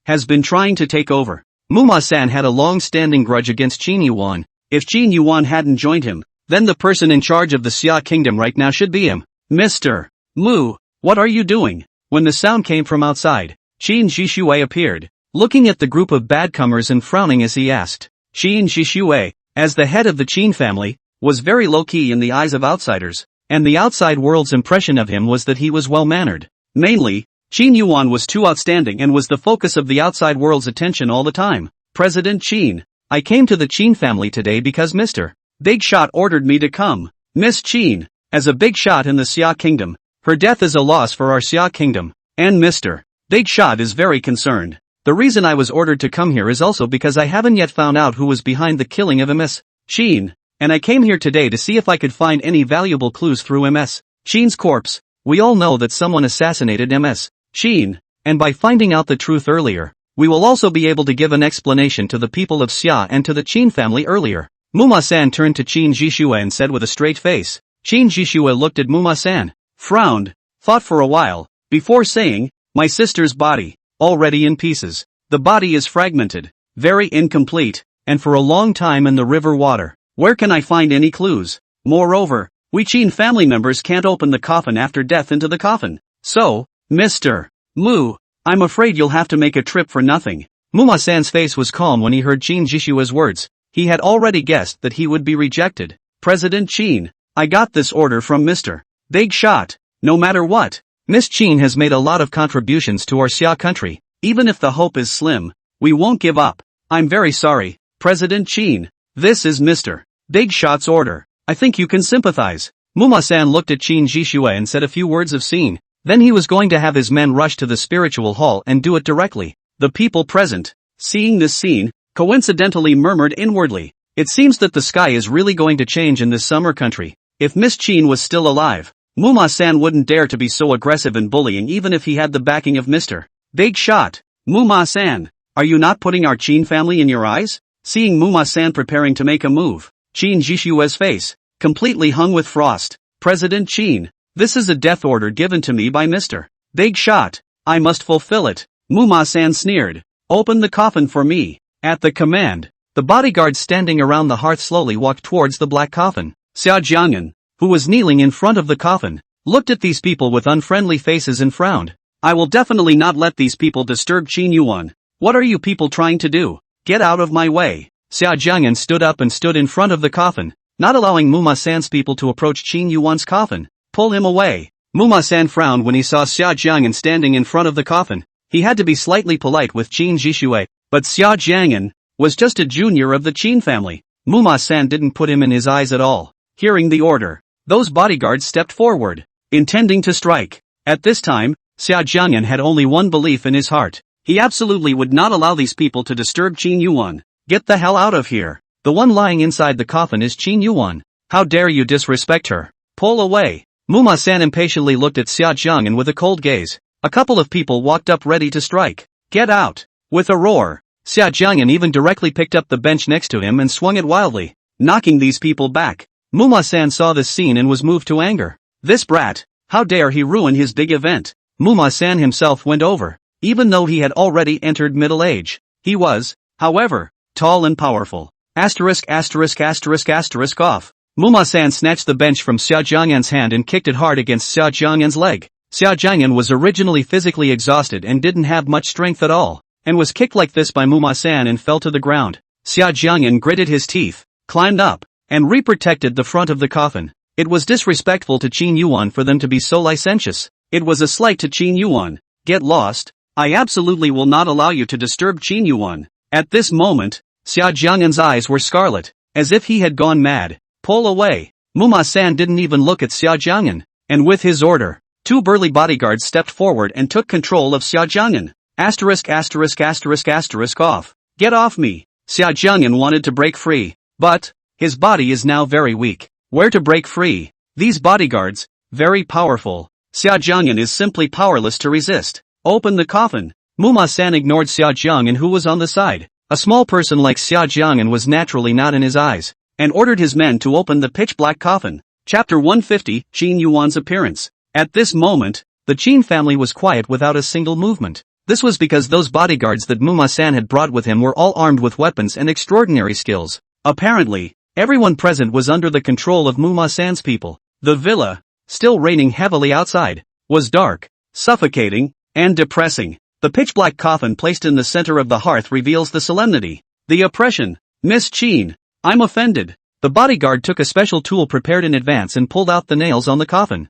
has been trying to take over. Mu Ma-san had a long-standing grudge against Qin Yuwan. If Qin Yuwan hadn't joined him, then the person in charge of the Xia Kingdom right now should be him. Mr. Mu, what are you doing? When the sound came from outside, Qin Zhishui appeared, looking at the group of badcomers and frowning as he asked. Qin Zhishui, as the head of the Qin family, was very low-key in the eyes of outsiders, and the outside world's impression of him was that he was well-mannered. Mainly, Qin Yuwan was too outstanding and was the focus of the outside world's attention all the time. President Qin, I came to the Qin family today because Mr. Big Shot ordered me to come. Miss Qin, as a big shot in the Xia Kingdom, her death is a loss for our Xia Kingdom, and Mr. Big Shot is very concerned. The reason I was ordered to come here is also because I haven't yet found out who was behind the killing of Miss Qin, and I came here today to see if I could find any valuable clues through Ms. Qin's corpse. We all know that someone assassinated Ms. Qin, and by finding out the truth earlier, we will also be able to give an explanation to the people of Xia and to the Qin family earlier. Mu Ma-san turned to Qin Zhishui and said with a straight face. Qin Zhishui looked at Mu Ma-san, frowned, thought for a while, before saying, my sister's body, already in pieces. The body is fragmented, very incomplete, and for a long time in the river water. Where can I find any clues? Moreover, we Qin family members can't open the coffin after death into the coffin. So, Mr. Mu, I'm afraid you'll have to make a trip for nothing. Mu Ma-san's face was calm when he heard Qin Zhishui's words. He had already guessed that he would be rejected. President Qin, I got this order from Mr. Big Shot. No matter what, Miss Qin has made a lot of contributions to our Xia country. Even if the hope is slim, we won't give up. I'm very sorry, President Qin. This is Mr. Big Shot's order. I think you can sympathize. Mu Ma-san looked at Qin Zhishui and said a few words of scene. Then he was going to have his men rush to the spiritual hall and do it directly. The people present, seeing this scene, coincidentally murmured inwardly, it seems that the sky is really going to change in this summer country. If Miss Qin was still alive, Mu Ma-san wouldn't dare to be so aggressive and bullying even if he had the backing of Mr. Big Shot. Mu Ma-san, are you not putting our Qin family in your eyes? Seeing Mu Ma-san preparing to make a move, Qin Zhishui's face completely hung with frost. President Qin, this is a death order given to me by Mr. Big Shot. I must fulfill it. Muma-san sneered. Open the coffin for me. At the command, the bodyguards standing around the hearth slowly walked towards the black coffin. Xia Jiang'an, who was kneeling in front of the coffin, looked at these people with unfriendly faces and frowned. I will definitely not let these people disturb Qin Yuwan. What are you people trying to do? Get out of my way. Xia Jiang'an stood up and stood in front of the coffin, not allowing Muma-san's people to approach Qin Yuwan's coffin. Pull him away. Muma-san frowned when he saw Xia Jiang'an standing in front of the coffin. He had to be slightly polite with Qin Jishui, but Xia Jiang'an was just a junior of the Qin family. Muma-san didn't put him in his eyes at all. Hearing the order, those bodyguards stepped forward, intending to strike. At this time, Xia Jiang'an had only one belief in his heart. He absolutely would not allow these people to disturb Qin Yuwan. Get the hell out of here. The one lying inside the coffin is Qin Yuwan. How dare you disrespect her? Pull away. Muma-san impatiently looked at Xia Jiang'an with a cold gaze. A couple of people walked up ready to strike. Get out. With a roar, Xia Jiang'an even directly picked up the bench next to him and swung it wildly, knocking these people back. Muma-san saw this scene and was moved to anger. This brat, how dare he ruin his big event? Muma-san himself went over. Even though he had already entered middle age, he was, however, tall and powerful. Off. Muma-san snatched the bench from Xia Jiang'an's hand and kicked it hard against Xia Jiang'an's leg. Xia Jiang'an was originally physically exhausted and didn't have much strength at all, and was kicked like this by Muma-san and fell to the ground. Xia Jiang'an gritted his teeth, climbed up, and re-protected the front of the coffin. It was disrespectful to Qin Yuwan for them to be so licentious. It was a slight to Qin Yuwan. Get lost. I absolutely will not allow you to disturb Qin Yuwan. At this moment, Xia Jiang'an's eyes were scarlet, as if he had gone mad. Pull away. Muma-san didn't even look at Xia Jiang'an, and with his order, two burly bodyguards stepped forward and took control of Xia Jiang'an. Off. Get off me. Xia Jiang'an wanted to break free, but his body is now very weak. Where to break free? These bodyguards, very powerful. Xia Jiang'an is simply powerless to resist. Open the coffin. Muma-san ignored Xia Jiang'an, who was on the side. A small person like Xia Jiang'an was naturally not in his eyes, and ordered his men to open the pitch-black coffin. Chapter 150, Qin Yuwan's appearance. At this moment, the Qin family was quiet without a single movement. This was because those bodyguards that Muma-san had brought with him were all armed with weapons and extraordinary skills. Apparently, everyone present was under the control of Muma-san's people. The villa, still raining heavily outside, was dark, suffocating, and depressing. The pitch-black coffin placed in the center of the hearth reveals the solemnity, the oppression. Miss Qin, I'm offended. The bodyguard took a special tool prepared in advance and pulled out the nails on the coffin.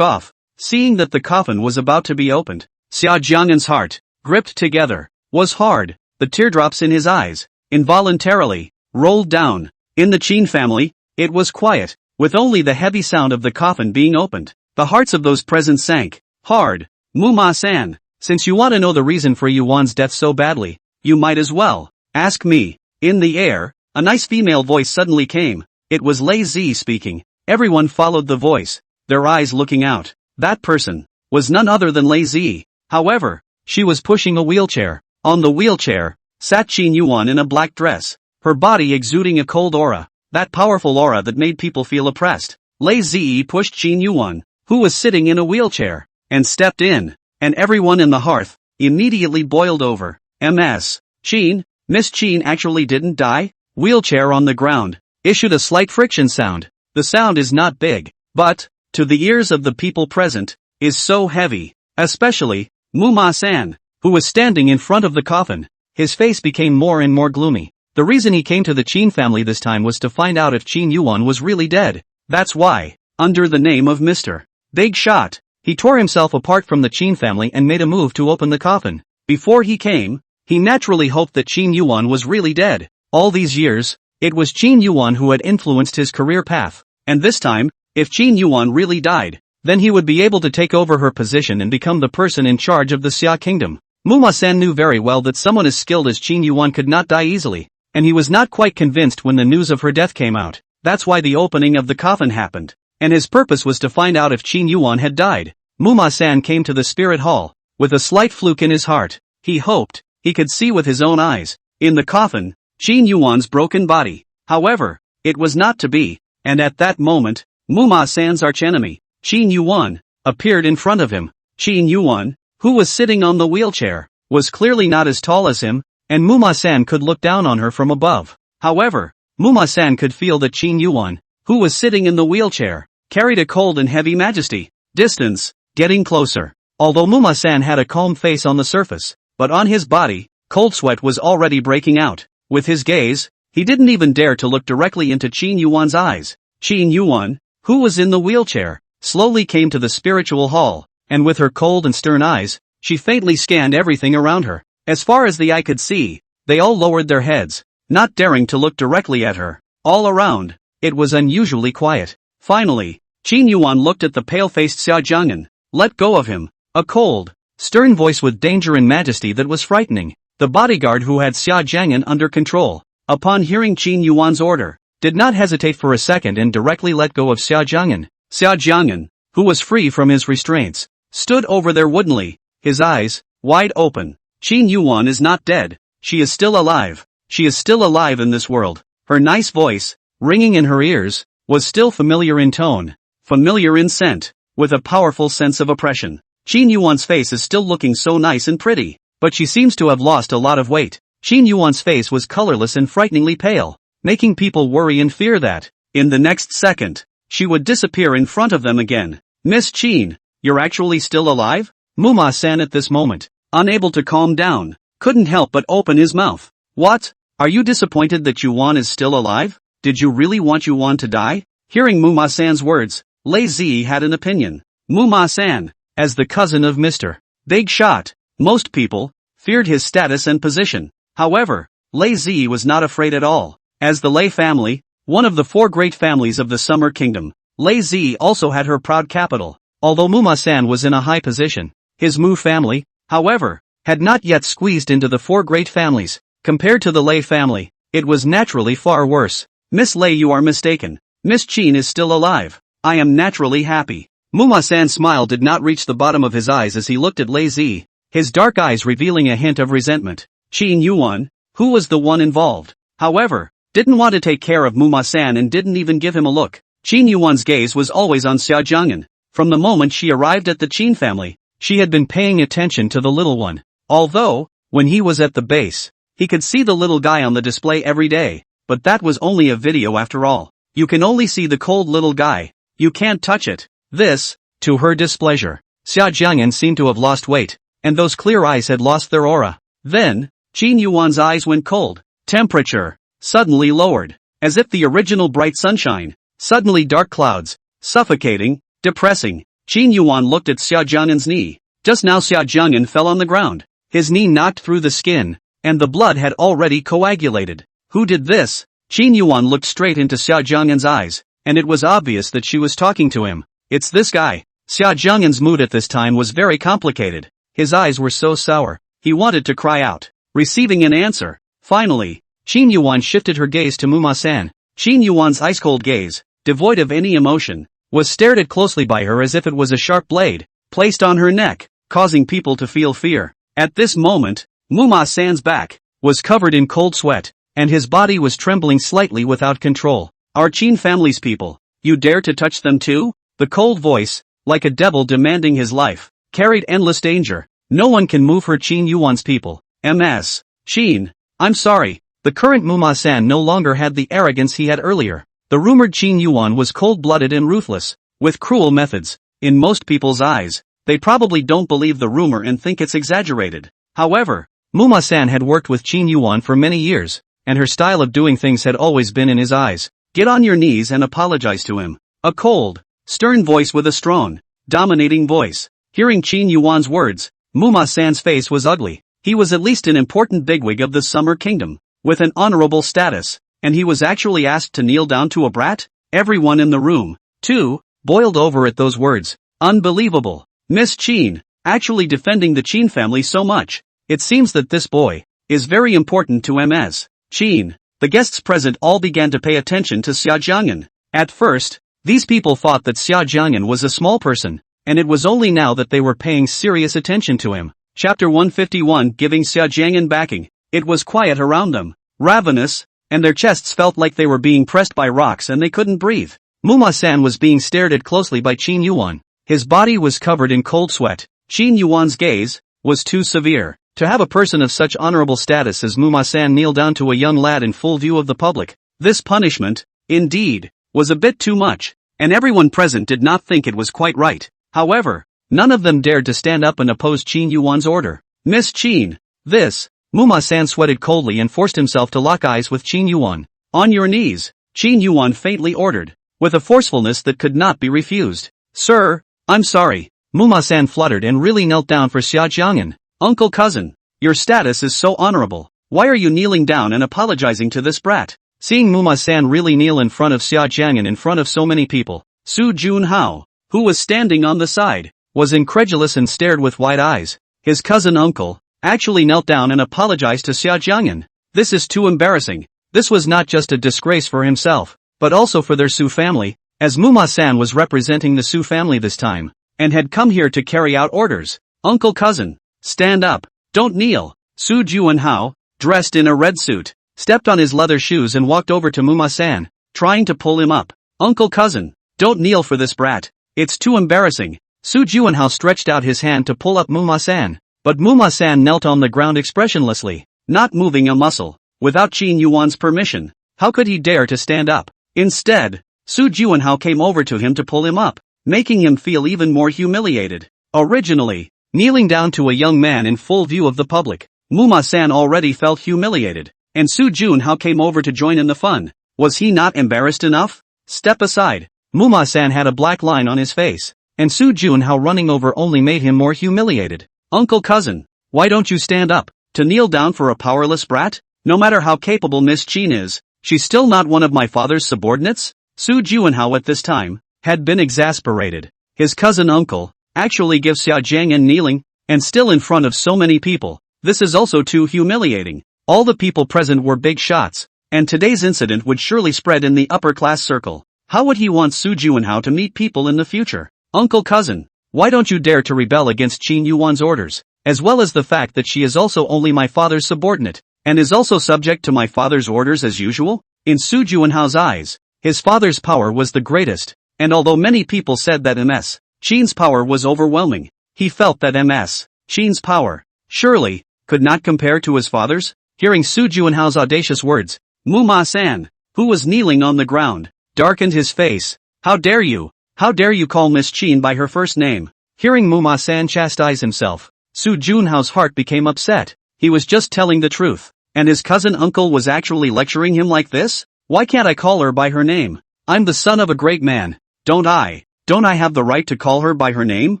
Off. Seeing that the coffin was about to be opened, Xia Jiang'an's heart, gripped together, was hard. The teardrops in his eyes, involuntarily, rolled down. In the Qin family, it was quiet, with only the heavy sound of the coffin being opened. The hearts of those present sank hard. Muma-san, since you want to know the reason for Yuan's death so badly, you might as well ask me. In the air, a nice female voice suddenly came. It was Lei Zi speaking. Everyone followed the voice, their eyes looking out. That person was none other than Lei Zi. However, she was pushing a wheelchair. On the wheelchair sat Qin Yuwan in a black dress, her body exuding a cold aura, that powerful aura that made people feel oppressed. Lei Zi pushed Qin Yuwan, who was sitting in a wheelchair, and stepped in, and everyone in the hearth immediately boiled over. Qin, Miss Qin actually didn't die? Wheelchair on the ground issued a slight friction sound. The sound is not big, but, to the ears of the people present, is so heavy, especially Muma-san, who was standing in front of the coffin. His face became more and more gloomy. The reason he came to the Qin family this time was to find out if Qin Yuwan was really dead. That's why, under the name of Mr. Big Shot, he tore himself apart from the Qin family and made a move to open the coffin. Before he came, he naturally hoped that Qin Yuwan was really dead. All these years, it was Qin Yuwan who had influenced his career path, and this time, if Qin Yuwan really died, then he would be able to take over her position and become the person in charge of the Xia kingdom. Muma-san knew very well that someone as skilled as Qin Yuwan could not die easily, and he was not quite convinced when the news of her death came out. That's why the opening of the coffin happened, and his purpose was to find out if Qin Yuwan had died. Muma-san came to the spirit hall, with a slight fluke in his heart. He hoped he could see with his own eyes, in the coffin, Qin Yuwan's broken body. However, it was not to be. and at that moment, Muma-san's archenemy, Qin Yuwan, appeared in front of him. Qin Yuwan, who was sitting on the wheelchair, was clearly not as tall as him, and Muma-san could look down on her from above. However, Muma-san could feel that Qin Yuwan, who was sitting in the wheelchair, carried a cold and heavy majesty. Distance, getting closer. Although Muma-san had a calm face on the surface, but on his body, cold sweat was already breaking out. With his gaze, he didn't even dare to look directly into Qin Yuan's eyes. Qin Yuwan, who was in the wheelchair, slowly came to the spiritual hall, and with her cold and stern eyes, she faintly scanned everything around her. As far as the eye could see, they all lowered their heads, not daring to look directly at her. All around, it was unusually quiet. Finally, Qin Yuwan looked at the pale-faced Xia Jiang'an. Let go of him. A cold, stern voice with danger and majesty that was frightening. The bodyguard who had Xia Jiang'an under control, upon hearing Qin Yuan's order, did not hesitate for a second and directly let go of Xia Jiang'an. Xia Jiang'an, who was free from his restraints, stood over there woodenly, his eyes wide open. Qin Yuwan is not dead. She is still alive. She is still alive in this world. Her nice voice, ringing in her ears, was still familiar in tone, familiar in scent, with a powerful sense of oppression. Qin Yuwan's face is still looking so nice and pretty, but she seems to have lost a lot of weight. Qin Yuwan's face was colorless and frighteningly pale, making people worry and fear that, in the next second, she would disappear in front of them again. Miss Qin, you're actually still alive? Muma-san at this moment, unable to calm down, couldn't help but open his mouth. What? Are you disappointed that Yuwan is still alive? Did you really want Yuwan to die? Hearing Muma-san's words, Lei Zi had an opinion. Muma-san, as the cousin of Mr. Big Shot, most people feared his status and position. However, Lei Zi was not afraid at all. As the Lei family, one of the four great families of the Summer Kingdom, Lei Zi also had her proud capital. Although Muma-san was in a high position, his Mu family, however, had not yet squeezed into the four great families. Compared to the Lei family, it was naturally far worse. Miss Lei, you are mistaken. Miss Qin is still alive. I am naturally happy. Muma-san's smile did not reach the bottom of his eyes as he looked at Lei Zi, his dark eyes revealing a hint of resentment. Qin Yuwan, who was the one involved, however, didn't want to take care of Muma-san and didn't even give him a look. Qin Yuwan's gaze was always on Xia Jiang'an. From the moment she arrived at the Qin family, she had been paying attention to the little one. Although, when he was at the base, he could see the little guy on the display every day, but that was only a video after all. You can only see the cold little guy. You can't touch it. This, to her displeasure, Xia Jiang'an seemed to have lost weight, and those clear eyes had lost their aura. Then, Qin Yuwan's eyes went cold. Temperature suddenly lowered, as if the original bright sunshine. Suddenly dark clouds, suffocating, depressing. Qin Yuwan looked at Xia Jiang'an's knee. Just now Xia Jiang'an fell on the ground. His knee knocked through the skin, and the blood had already coagulated. Who did this? Qin Yuwan looked straight into Xia Jiang'an's eyes, and it was obvious that she was talking to him. It's this guy. Xia Jiang'an's mood at this time was very complicated. His eyes were so sour, he wanted to cry out. Receiving an answer. Finally, Qin Yuwan shifted her gaze to Muma-san. Qin Yuwan's ice-cold gaze, devoid of any emotion, was stared at closely by her as if it was a sharp blade, placed on her neck, causing people to feel fear. At this moment, Muma-san's back was covered in cold sweat, and his body was trembling slightly without control. Our Qin family's people, you dare to touch them too? The cold voice, like a devil demanding his life, carried endless danger. No one can move her Qin Yuwan's people. Ms. Qin, I'm sorry. The current Muma-san no longer had the arrogance he had earlier. The rumored Qin Yuwan was cold-blooded and ruthless, with cruel methods. In most people's eyes, they probably don't believe the rumor and think it's exaggerated. However, Muma-san had worked with Qin Yuwan for many years, and her style of doing things had always been in his eyes. Get on your knees and apologize to him. A cold, stern voice with a strong, dominating voice. Hearing Qin Yuwan's words, Muma-san's face was ugly. He was at least an important bigwig of the Summer Kingdom, with an honorable status, and he was actually asked to kneel down to a brat? Everyone in the room, too, boiled over at those words. Unbelievable. Miss Qin, actually defending the Qin family so much. It seems that this boy is very important to Ms. Qin. The guests present all began to pay attention to Xia Jiang'an. At first, these people thought that Xia Jiang'an was a small person, and it was only now that they were paying serious attention to him. Chapter 151 Giving Xia Jiang'an backing. It was quiet around them. Ravenous, and their chests felt like they were being pressed by rocks and they couldn't breathe. Muma-san was being stared at closely by Qin Yuwan. His body was covered in cold sweat. Qin Yuwan's gaze was too severe. To have a person of such honorable status as Muma-san kneel down to a young lad in full view of the public, this punishment, indeed, was a bit too much, and everyone present did not think it was quite right. However, none of them dared to stand up and oppose Qin Yuwan's order. Miss Qin, this. Muma-san sweated coldly and forced himself to lock eyes with Qin Yuwan. On your knees, Qin Yuwan faintly ordered, with a forcefulness that could not be refused. Sir, I'm sorry. Muma-san fluttered and really knelt down for Xia Jiang'an. Uncle cousin, your status is so honorable. Why are you kneeling down and apologizing to this brat? Seeing Muma-san really kneel in front of Xia Jiang'an in front of so many people, Su Junhao, who was standing on the side, was incredulous and stared with wide eyes. His cousin uncle actually knelt down and apologized to Xia Jiang'an. This is too embarrassing. This was not just a disgrace for himself, but also for their Su family, as Muma-san was representing the Su family this time, and had come here to carry out orders. Uncle cousin, stand up, don't kneel. Su Junhao, dressed in a red suit, stepped on his leather shoes and walked over to Muma-san, trying to pull him up. Uncle cousin, don't kneel for this brat. It's too embarrassing. Su Junhao stretched out his hand to pull up Muma-san, but Muma-san knelt on the ground expressionlessly, not moving a muscle. Without Qin Yuan's permission, how could he dare to stand up? Instead, Su Junhao came over to him to pull him up, making him feel even more humiliated. Originally, kneeling down to a young man in full view of the public, Muma-san already felt humiliated, and Su Junhao came over to join in the fun. Was he not embarrassed enough? Step aside. Muma-san had a black line on his face, and Su Junhao running over only made him more humiliated. Uncle cousin, why don't you stand up? To kneel down for a powerless brat? No matter how capable Miss Qin is, she's still not one of my father's subordinates? Su Junhao at this time had been exasperated. His cousin uncle actually gives Xia Jiang'an kneeling, and still in front of so many people. This is also too humiliating. All the people present were big shots, and today's incident would surely spread in the upper class circle. How would he want Su Junhao to meet people in the future? Uncle cousin, why don't you dare to rebel against Qin Yuan's orders, as well as the fact that she is also only my father's subordinate, and is also subject to my father's orders as usual? In Su Junhao's eyes, his father's power was the greatest, and although many people said that Ms. Qin's power was overwhelming, he felt that Ms. Qin's power, surely, could not compare to his father's. Hearing Su Junhao's audacious words, Muma-san, who was kneeling on the ground, darkened his face. How dare you? How dare you call Miss Qin by her first name? Hearing Muma-san chastise himself, Su Junhao's heart became upset. He was just telling the truth, and his cousin uncle was actually lecturing him like this? Why can't I call her by her name? I'm the son of a great man, don't I? Don't I have the right to call her by her name?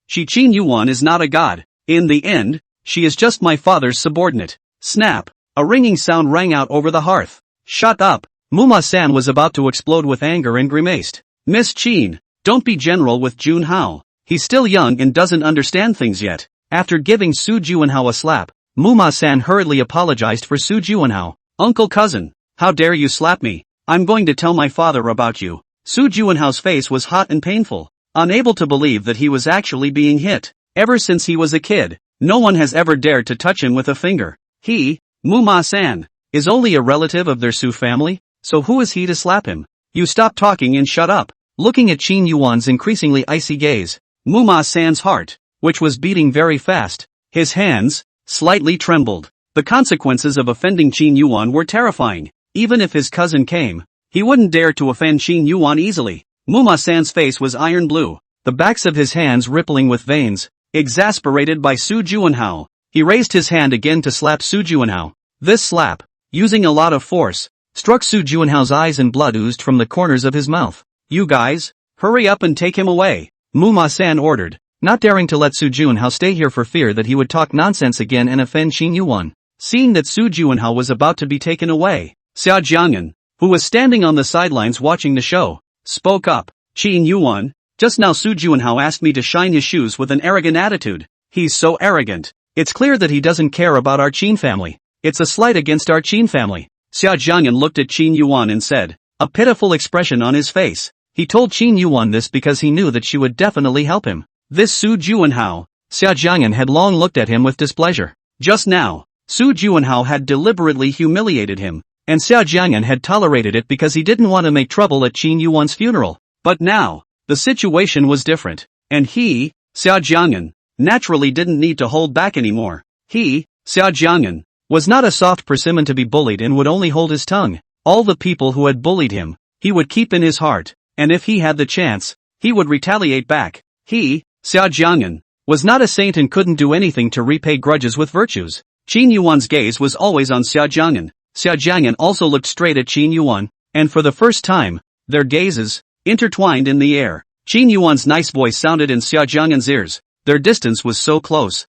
Qin Yuwan is not a god. In the end, she is just my father's subordinate. Snap! A ringing sound rang out over the hearth. Shut up! Muma-san was about to explode with anger and grimaced. Miss Qin, don't be general with Junhao. He's still young and doesn't understand things yet. After giving Su Junhao a slap, Muma-san hurriedly apologized for Su Junhao. Uncle cousin, how dare you slap me? I'm going to tell my father about you. Su Junhao's face was hot and painful, unable to believe that he was actually being hit. Ever since he was a kid, no one has ever dared to touch him with a finger. He, Muma-san, is only a relative of their Su family, so who is he to slap him? You stop talking and shut up. Looking at Qin Yuan's increasingly icy gaze, Muma-san's heart, which was beating very fast, his hands, slightly trembled. The consequences of offending Qin Yuwan were terrifying. Even if his cousin came, he wouldn't dare to offend Qin Yuwan easily. Muma-san's face was iron blue, the backs of his hands rippling with veins. Exasperated by Su Junhao, he raised his hand again to slap Su Junhao. This slap, using a lot of force, struck Su Junhao's eyes and blood oozed from the corners of his mouth. You guys, hurry up and take him away, Muma-san ordered, not daring to let Su Junhao stay here for fear that he would talk nonsense again and offend Qin Yuwan. Seeing that Su Junhao was about to be taken away, Xia Jiang'an, who was standing on the sidelines watching the show, spoke up. Qin Yuwan, just now Su Junhao asked me to shine his shoes with an arrogant attitude. He's so arrogant. It's clear that he doesn't care about our Qin family. It's a slight against our Qin family. Xia Jiang'an looked at Qin Yuwan and said, a pitiful expression on his face. He told Qin Yuwan this because he knew that she would definitely help him. This Su Junhao, Xia Jiang'an had long looked at him with displeasure. Just now, Su Junhao had deliberately humiliated him, and Xia Jiang'an had tolerated it because he didn't want to make trouble at Qin Yuan's funeral. But now, the situation was different, and he, Xia Jiang'an, naturally didn't need to hold back anymore. He, Xia Jiang'an, was not a soft persimmon to be bullied and would only hold his tongue. All the people who had bullied him, he would keep in his heart, and if he had the chance, he would retaliate back. He, Xia Jiang'an, was not a saint and couldn't do anything to repay grudges with virtues. Qin Yuan's gaze was always on Xia Jiang'an. Xia Jiang'an also looked straight at Qin Yuan, and for the first time, their gazes intertwined in the air. Qin Yuan's nice voice sounded in Xia Jiang'an's ears. Their distance was so close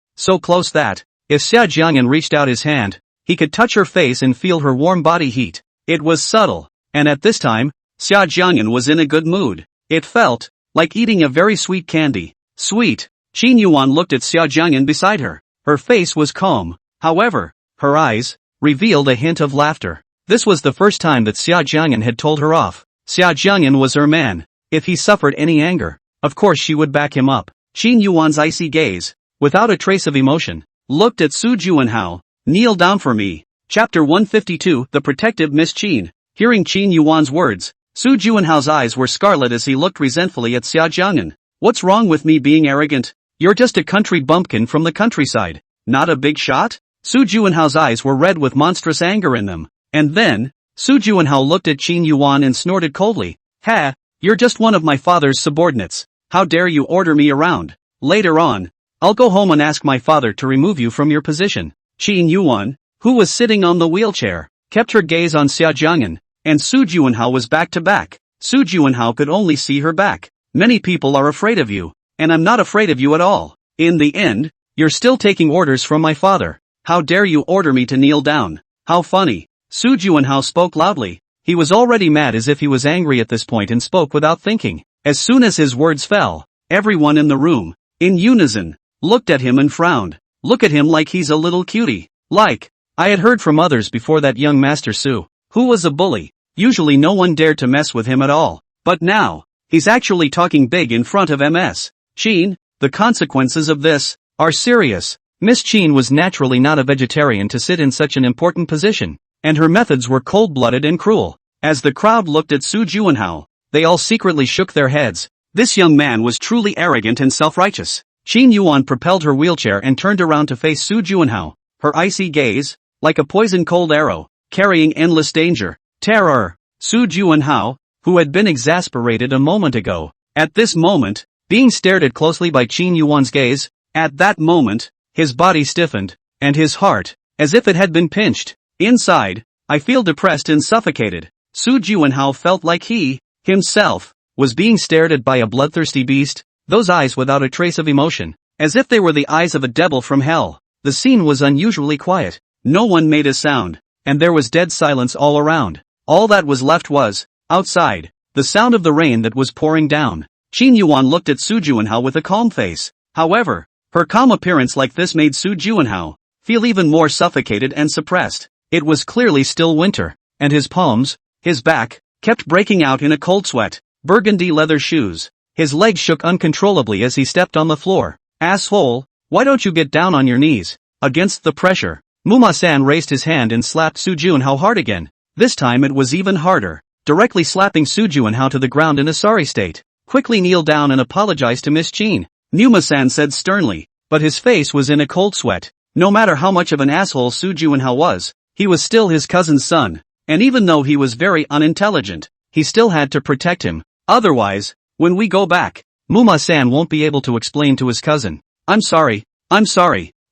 that, if Xia Jiang'an reached out his hand, he could touch her face and feel her warm body heat. It was subtle, and at this time, Xia Jiang'an was in a good mood. It felt like eating a very sweet candy. Sweet. Qin Yuan looked at Xia Jiang'an beside her. Her face was calm. However, her eyes revealed a hint of laughter. This was the first time that Xia Jiang'an had told her off. Xia Jiang'an was her man. If he suffered any anger, of course she would back him up. Qin Yuan's icy gaze, without a trace of emotion, looked at Su Juanhao. Kneel down for me. Chapter 152, The Protective Miss Qin. Hearing Qin Yuan's words, Su Juanhao's eyes were scarlet as he looked resentfully at Xia Jiang'an. What's wrong with me being arrogant? You're just a country bumpkin from the countryside. Not a big shot? Su Juanhao's eyes were red with monstrous anger in them. And then, Su Juanhao looked at Qin Yuan and snorted coldly. Ha! You're just one of my father's subordinates. How dare you order me around? Later on, I'll go home and ask my father to remove you from your position. Qin Yuan, who was sitting on the wheelchair, kept her gaze on Xia Jiang'an, and Su Juanhao was back to back. Su Juanhao could only see her back. Many people are afraid of you, and I'm not afraid of you at all. In the end, you're still taking orders from my father. How dare you order me to kneel down? How funny. Su Juanhao spoke loudly. He was already mad as if he was angry at this point and spoke without thinking. As soon as his words fell, everyone in the room, in unison, looked at him and frowned. Look at him like he's a little cutie. Like, I had heard from others before that young Master Su, who was a bully. Usually no one dared to mess with him at all. But now, he's actually talking big in front of Ms. Qin. The consequences of this are serious. Miss Qin was naturally not a vegetarian to sit in such an important position, and her methods were cold-blooded and cruel. As the crowd looked at Su Juanhao, they all secretly shook their heads. This young man was truly arrogant and self-righteous. Qin Yuan propelled her wheelchair and turned around to face Su Juanhao, her icy gaze, like a poison-cold arrow, carrying endless danger, terror. Su Juanhao, who had been exasperated a moment ago, at this moment, being stared at closely by Qin Yuan's gaze, at that moment, his body stiffened, and his heart, as if it had been pinched. Inside, I feel depressed and suffocated. Su Juanhao felt like he, himself, was being stared at by a bloodthirsty beast, those eyes without a trace of emotion, as if they were the eyes of a devil from hell. The scene was unusually quiet. No one made a sound, and there was dead silence all around. All that was left was, outside, the sound of the rain that was pouring down. Qin Yuan looked at Su Juanhao with a calm face. However, her calm appearance like this made Su Juanhao feel even more suffocated and suppressed. It was clearly still winter, and his palms, his back, kept breaking out in a cold sweat. Burgundy leather shoes. His legs shook uncontrollably as he stepped on the floor. Asshole, why don't you get down on your knees? Against the pressure, Muma-san raised his hand and slapped Su Juanhao hard again. This time it was even harder, directly slapping Su Juanhao to the ground in a sorry state. Quickly kneel down and apologize to Miss Qin, Muma-san said sternly, but his face was in a cold sweat. No matter how much of an asshole Su Juanhao was, he was still his cousin's son, and even though he was very unintelligent, he still had to protect him. Otherwise, when we go back, Muma-san won't be able to explain to his cousin. I'm sorry.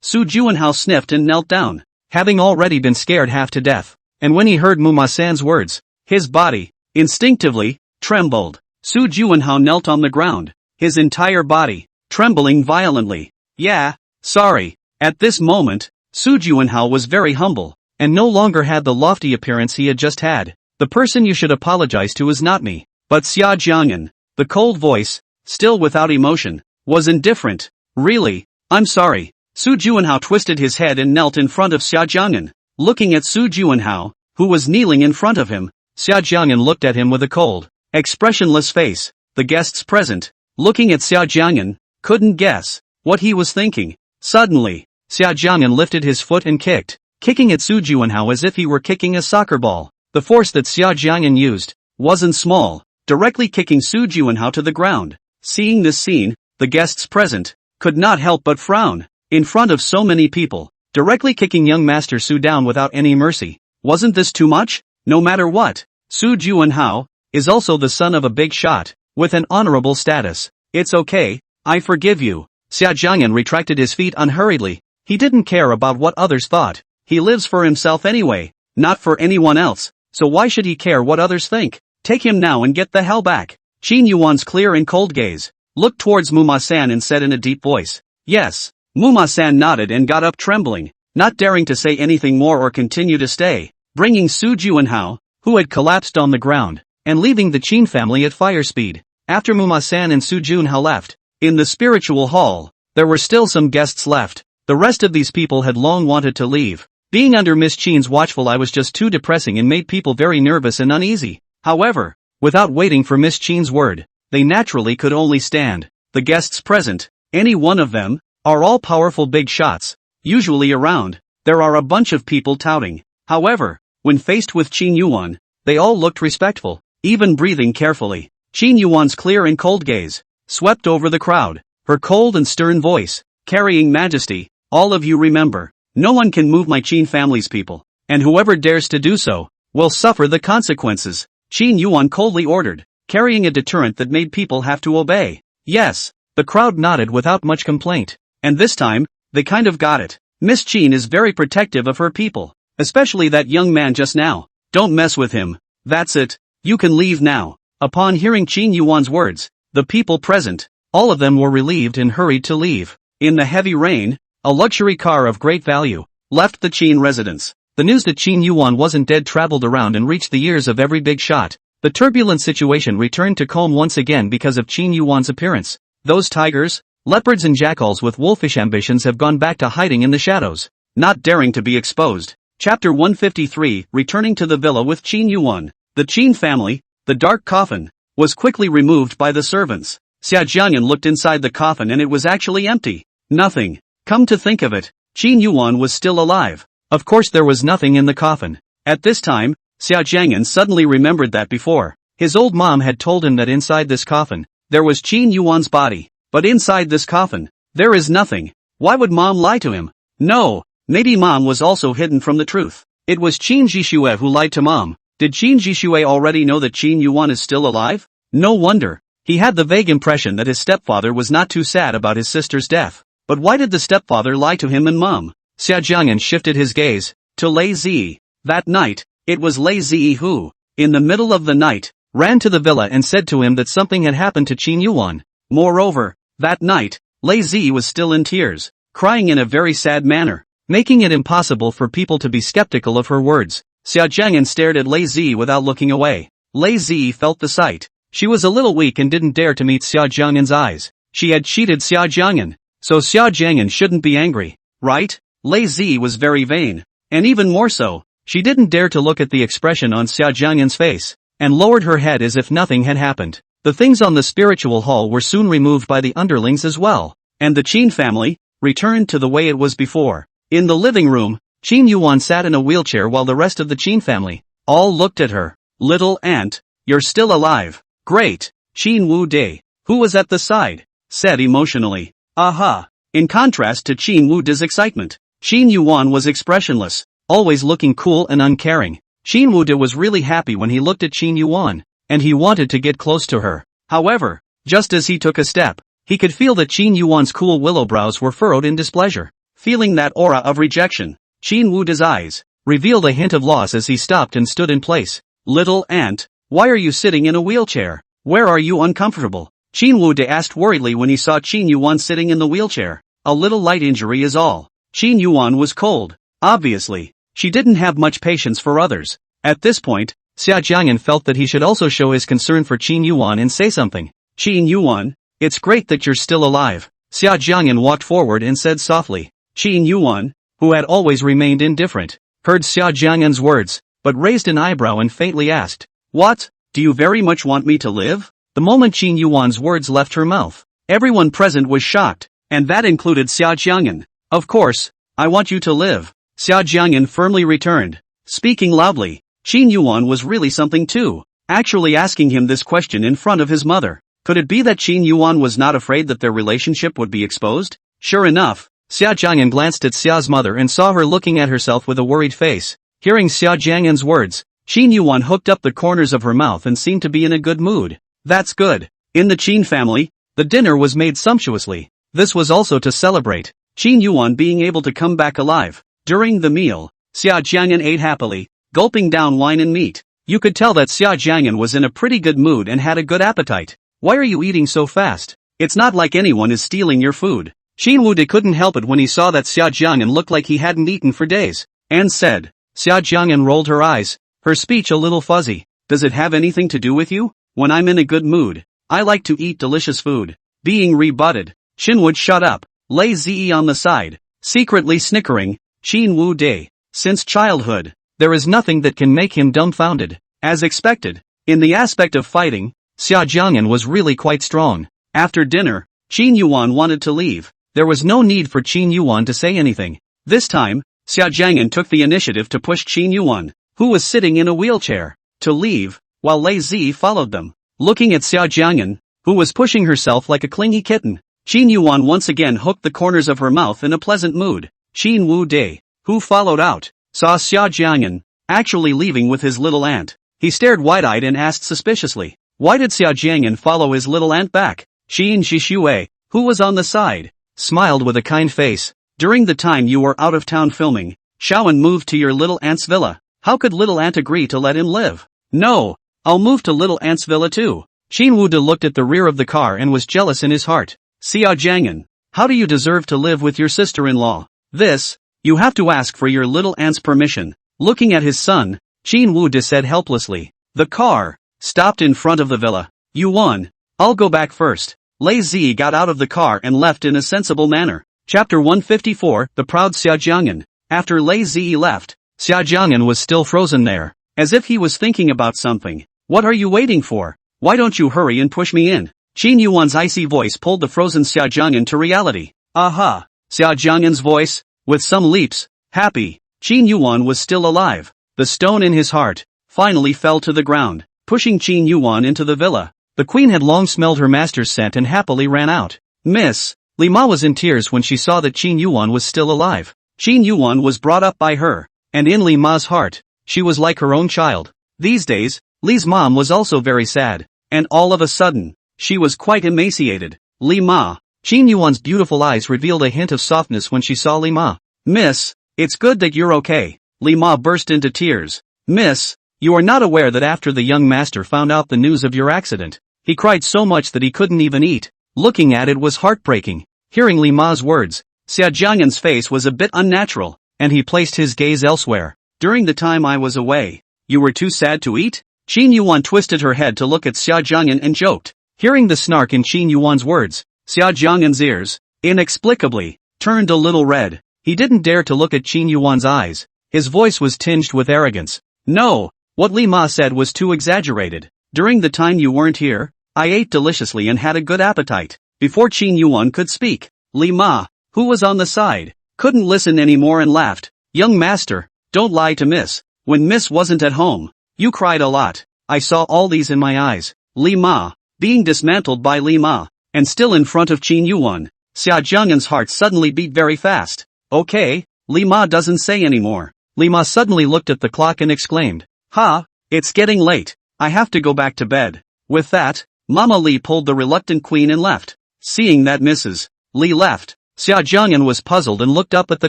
Su Juanhao sniffed and knelt down, having already been scared half to death. And when he heard Muma-san's words, his body, instinctively, trembled. Su Juanhao knelt on the ground, his entire body, trembling violently. Yeah, sorry. At this moment, Su Juanhao was very humble, and no longer had the lofty appearance he had just had. The person you should apologize to is not me, but Xia Jiang'an. The cold voice, still without emotion, was indifferent. Really, I'm sorry. Su Juanhao twisted his head and knelt in front of Xia Jiang'an. Looking at Su Juanhao, who was kneeling in front of him, Xia Jiang'an looked at him with a cold, expressionless face. The guests present, looking at Xia Jiang'an, couldn't guess what he was thinking. Suddenly, Xia Jiang'an lifted his foot and kicked. kicking at Xu Jianhao as if he were kicking a soccer ball. The force that Xia Jiang'an used wasn't small, directly kicking Xu Jianhao to the ground. Seeing this scene, the guests present could not help but frown. In front of so many people, directly kicking young Master Su down without any mercy. Wasn't this too much? No matter what, Xu Jianhao is also the son of a big shot, with an honorable status. It's okay, I forgive you. Xia Jiang'an retracted his feet unhurriedly. He didn't care about what others thought. He lives for himself anyway, not for anyone else, so why should he care what others think? Take him now and get the hell back. Qin Yuan's clear and cold gaze looked towards Muma-san and said in a deep voice, yes. Muma-san nodded and got up trembling, not daring to say anything more or continue to stay, bringing Xu Jianhao, who had collapsed on the ground, and leaving the Qin family at fire speed. After Muma-san and Xu Jianhao left, in the spiritual hall, there were still some guests left. The rest of these people had long wanted to leave. Being under Miss Qin's watchful eye was just too depressing and made people very nervous and uneasy. However, without waiting for Miss Qin's word, they naturally could only stand. The guests present, any one of them, are all powerful big shots. Usually around, there are a bunch of people touting. However, when faced with Qin Yuwan, they all looked respectful, even breathing carefully. Qin Yuan's clear and cold gaze swept over the crowd, her cold and stern voice carrying majesty. All of you remember, no one can move my Qin family's people, and whoever dares to do so will suffer the consequences. Qin Yuan coldly ordered, carrying a deterrent that made people have to obey. Yes, the crowd nodded without much complaint. And this time, they kind of got it. Miss Qin is very protective of her people, especially that young man just now. Don't mess with him. That's it. You can leave now. Upon hearing Qin Yuan's words, the people present, all of them were relieved and hurried to leave. In the heavy rain, a luxury car of great value left the Qin residence. The news that Qin Yuan wasn't dead traveled around and reached the ears of every big shot. The turbulent situation returned to calm once again because of Qin Yuan's appearance. Those tigers, leopards and jackals with wolfish ambitions have gone back to hiding in the shadows, not daring to be exposed. Chapter 153, returning to the villa with Qin Yuwan. The Qin family, the dark coffin, was quickly removed by the servants. Xia Jiang'an looked inside the coffin and it was actually empty. Nothing. Come to think of it, Qin Yuwan was still alive. Of course there was nothing in the coffin. At this time, Xia Jiang'an suddenly remembered that before, his old mom had told him that inside this coffin, there was Qin Yuan's body. But inside this coffin, there is nothing. Why would mom lie to him? No, maybe mom was also hidden from the truth. It was Qin Jishue who lied to mom. Did Qin Jishue already know that Qin Yuwan is still alive? No wonder. He had the vague impression that his stepfather was not too sad about his sister's death. But why did the stepfather lie to him and mom? Xia Jiang'an shifted his gaze to Lei Zi. That night, it was Lei Zi who, in the middle of the night, ran to the villa and said to him that something had happened to Qin Yuwan. Moreover, that night, Lei Zi was still in tears, crying in a very sad manner, making it impossible for people to be skeptical of her words. Xia Jiang'an stared at Lei Zi without looking away. Lei Zi felt the sight. She was a little weak and didn't dare to meet Xia Jiang'an's eyes. She had cheated Xia Jiang'an, so Xia Jiang'an shouldn't be angry, right? Lei Zi was very vain, and even more so, she didn't dare to look at the expression on Xia Jiang'an's face, and lowered her head as if nothing had happened. The things on the spiritual hall were soon removed by the underlings as well, and the Qin family returned to the way it was before. In the living room, Qin Yuwan sat in a wheelchair while the rest of the Qin family all looked at her. Little aunt, you're still alive. Great. Qin Wu Dai, who was at the side, said emotionally. Aha. In contrast to Qin Wu Dai's excitement, Qin Yuwan was expressionless, always looking cool and uncaring. Qin Wu Dai was really happy when he looked at Qin Yuwan, and he wanted to get close to her. However, just as he took a step, he could feel that Qin Yuwan's cool willow brows were furrowed in displeasure. Feeling that aura of rejection, Qin Wu Dai's eyes revealed a hint of loss as he stopped and stood in place. Little aunt, why are you sitting in a wheelchair? Where are you uncomfortable? Qin Wu Dai asked worriedly when he saw Qin Yuwan sitting in the wheelchair. A little light injury is all. Qin Yuwan was cold. Obviously, she didn't have much patience for others. At this point, Xia Jiang'an felt that he should also show his concern for Qin Yuwan and say something. Qin Yuwan, it's great that you're still alive. Xia Jiang'an walked forward and said softly. Qin Yuwan, who had always remained indifferent, heard Xia Jiang'an's words, but raised an eyebrow and faintly asked, what, do you very much want me to live? The moment Qin Yuwan's words left her mouth, everyone present was shocked, and that included Xia Jiang'an. Of course, I want you to live. Xia Jiang'an firmly returned, speaking loudly. Qin Yuwan was really something too, actually asking him this question in front of his mother. Could it be that Qin Yuwan was not afraid that their relationship would be exposed? Sure enough, Xia Jiang'an glanced at Xia's mother and saw her looking at herself with a worried face. Hearing Xia Jiang'an's words, Qin Yuwan hooked up the corners of her mouth and seemed to be in a good mood. That's good. In the Qin family, the dinner was made sumptuously. This was also to celebrate Qin Yuwan being able to come back alive. During the meal, Xia Jiang'an ate happily, gulping down wine and meat. You could tell that Xia Jiang'an was in a pretty good mood and had a good appetite. Why are you eating so fast? It's not like anyone is stealing your food. Qin Wude couldn't help it when he saw that Xia Jiang'an looked like he hadn't eaten for days, and said. Xia Jiang'an rolled her eyes, her speech a little fuzzy. Does it have anything to do with you? When I'm in a good mood, I like to eat delicious food. Being rebutted, Qin would shut up, lay Zi on the side, secretly snickering. Qin Wude. Since childhood, there is nothing that can make him dumbfounded. As expected, in the aspect of fighting, Xia Jiang'an was really quite strong. After dinner, Qin Yuwan wanted to leave. There was no need for Qin Yuwan to say anything. This time, Xia Jiang'an took the initiative to push Qin Yuwan, who was sitting in a wheelchair, to leave, while Lei Zi followed them. Looking at Xia Jiang'an, who was pushing herself like a clingy kitten, Qin Yuwan once again hooked the corners of her mouth in a pleasant mood. Qin Wude, who followed out, saw Xia Jiang'an actually leaving with his little aunt. He stared wide-eyed and asked suspiciously, why did Xia Jiang'an follow his little aunt back? Qin Zhixue, who was on the side, smiled with a kind face. During the time you were out of town filming, Shaoan moved to your little aunt's villa. How could little aunt agree to let him live? No, I'll move to little aunt's villa too. Qin Wude looked at the rear of the car and was jealous in his heart. Xia Jiang'an, how do you deserve to live with your sister-in-law? This, you have to ask for your little aunt's permission. Looking at his son, Qin Wude said helplessly. The car stopped in front of the villa. Yuwan, I'll go back first. Lei Zi got out of the car and left in a sensible manner. Chapter 154, The Proud Xia Jiang'an. After Lei Zi left, Xia Jiang'an was still frozen there, as if he was thinking about something. What are you waiting for? Why don't you hurry and push me in? Qin Yuan's icy voice pulled the frozen Xia Jiang'an to reality. Aha! Xia Jiang'an's voice, with some leaps, happy. Qin Yuwan was still alive. The stone in his heart finally fell to the ground, pushing Qin Yuwan into the villa. The queen had long smelled her master's scent and happily ran out. Miss Li Ma was in tears when she saw that Qin Yuwan was still alive. Qin Yuwan was brought up by her, and in Li Ma's heart, she was like her own child. These days, Li's mom was also very sad, and all of a sudden, she was quite emaciated. Li Ma. Qin Yuwan's beautiful eyes revealed a hint of softness when she saw Li Ma. Miss, it's good that you're okay. Li Ma burst into tears. Miss, you are not aware that after the young master found out the news of your accident, he cried so much that he couldn't even eat. Looking at it was heartbreaking. Hearing Li Ma's words, Xia Jiang'an's face was a bit unnatural, and he placed his gaze elsewhere. During the time I was away, you were too sad to eat? Qin Yuwan twisted her head to look at Xia Jiang'an and joked. Hearing the snark in Qin Yuwan's words, Xia Jiang'an's ears, inexplicably, turned a little red. He didn't dare to look at Qin Yuwan's eyes. His voice was tinged with arrogance. No, what Li Ma said was too exaggerated. During the time you weren't here, I ate deliciously and had a good appetite. Before Qin Yuwan could speak, Li Ma, who was on the side, couldn't listen anymore and laughed. Young master, don't lie to Miss. When Miss wasn't at home, you cried a lot. I saw all these in my eyes. Li Ma, being dismantled by Li Ma, and still in front of Qin Yuwan. Xia Jiang'an's heart suddenly beat very fast. Okay, Li Ma doesn't say anymore. Li Ma suddenly looked at the clock and exclaimed. Ha, it's getting late. I have to go back to bed. With that, Mama Li pulled the reluctant queen and left. Seeing that Mrs. Li left, Xia Jiang'an was puzzled and looked up at the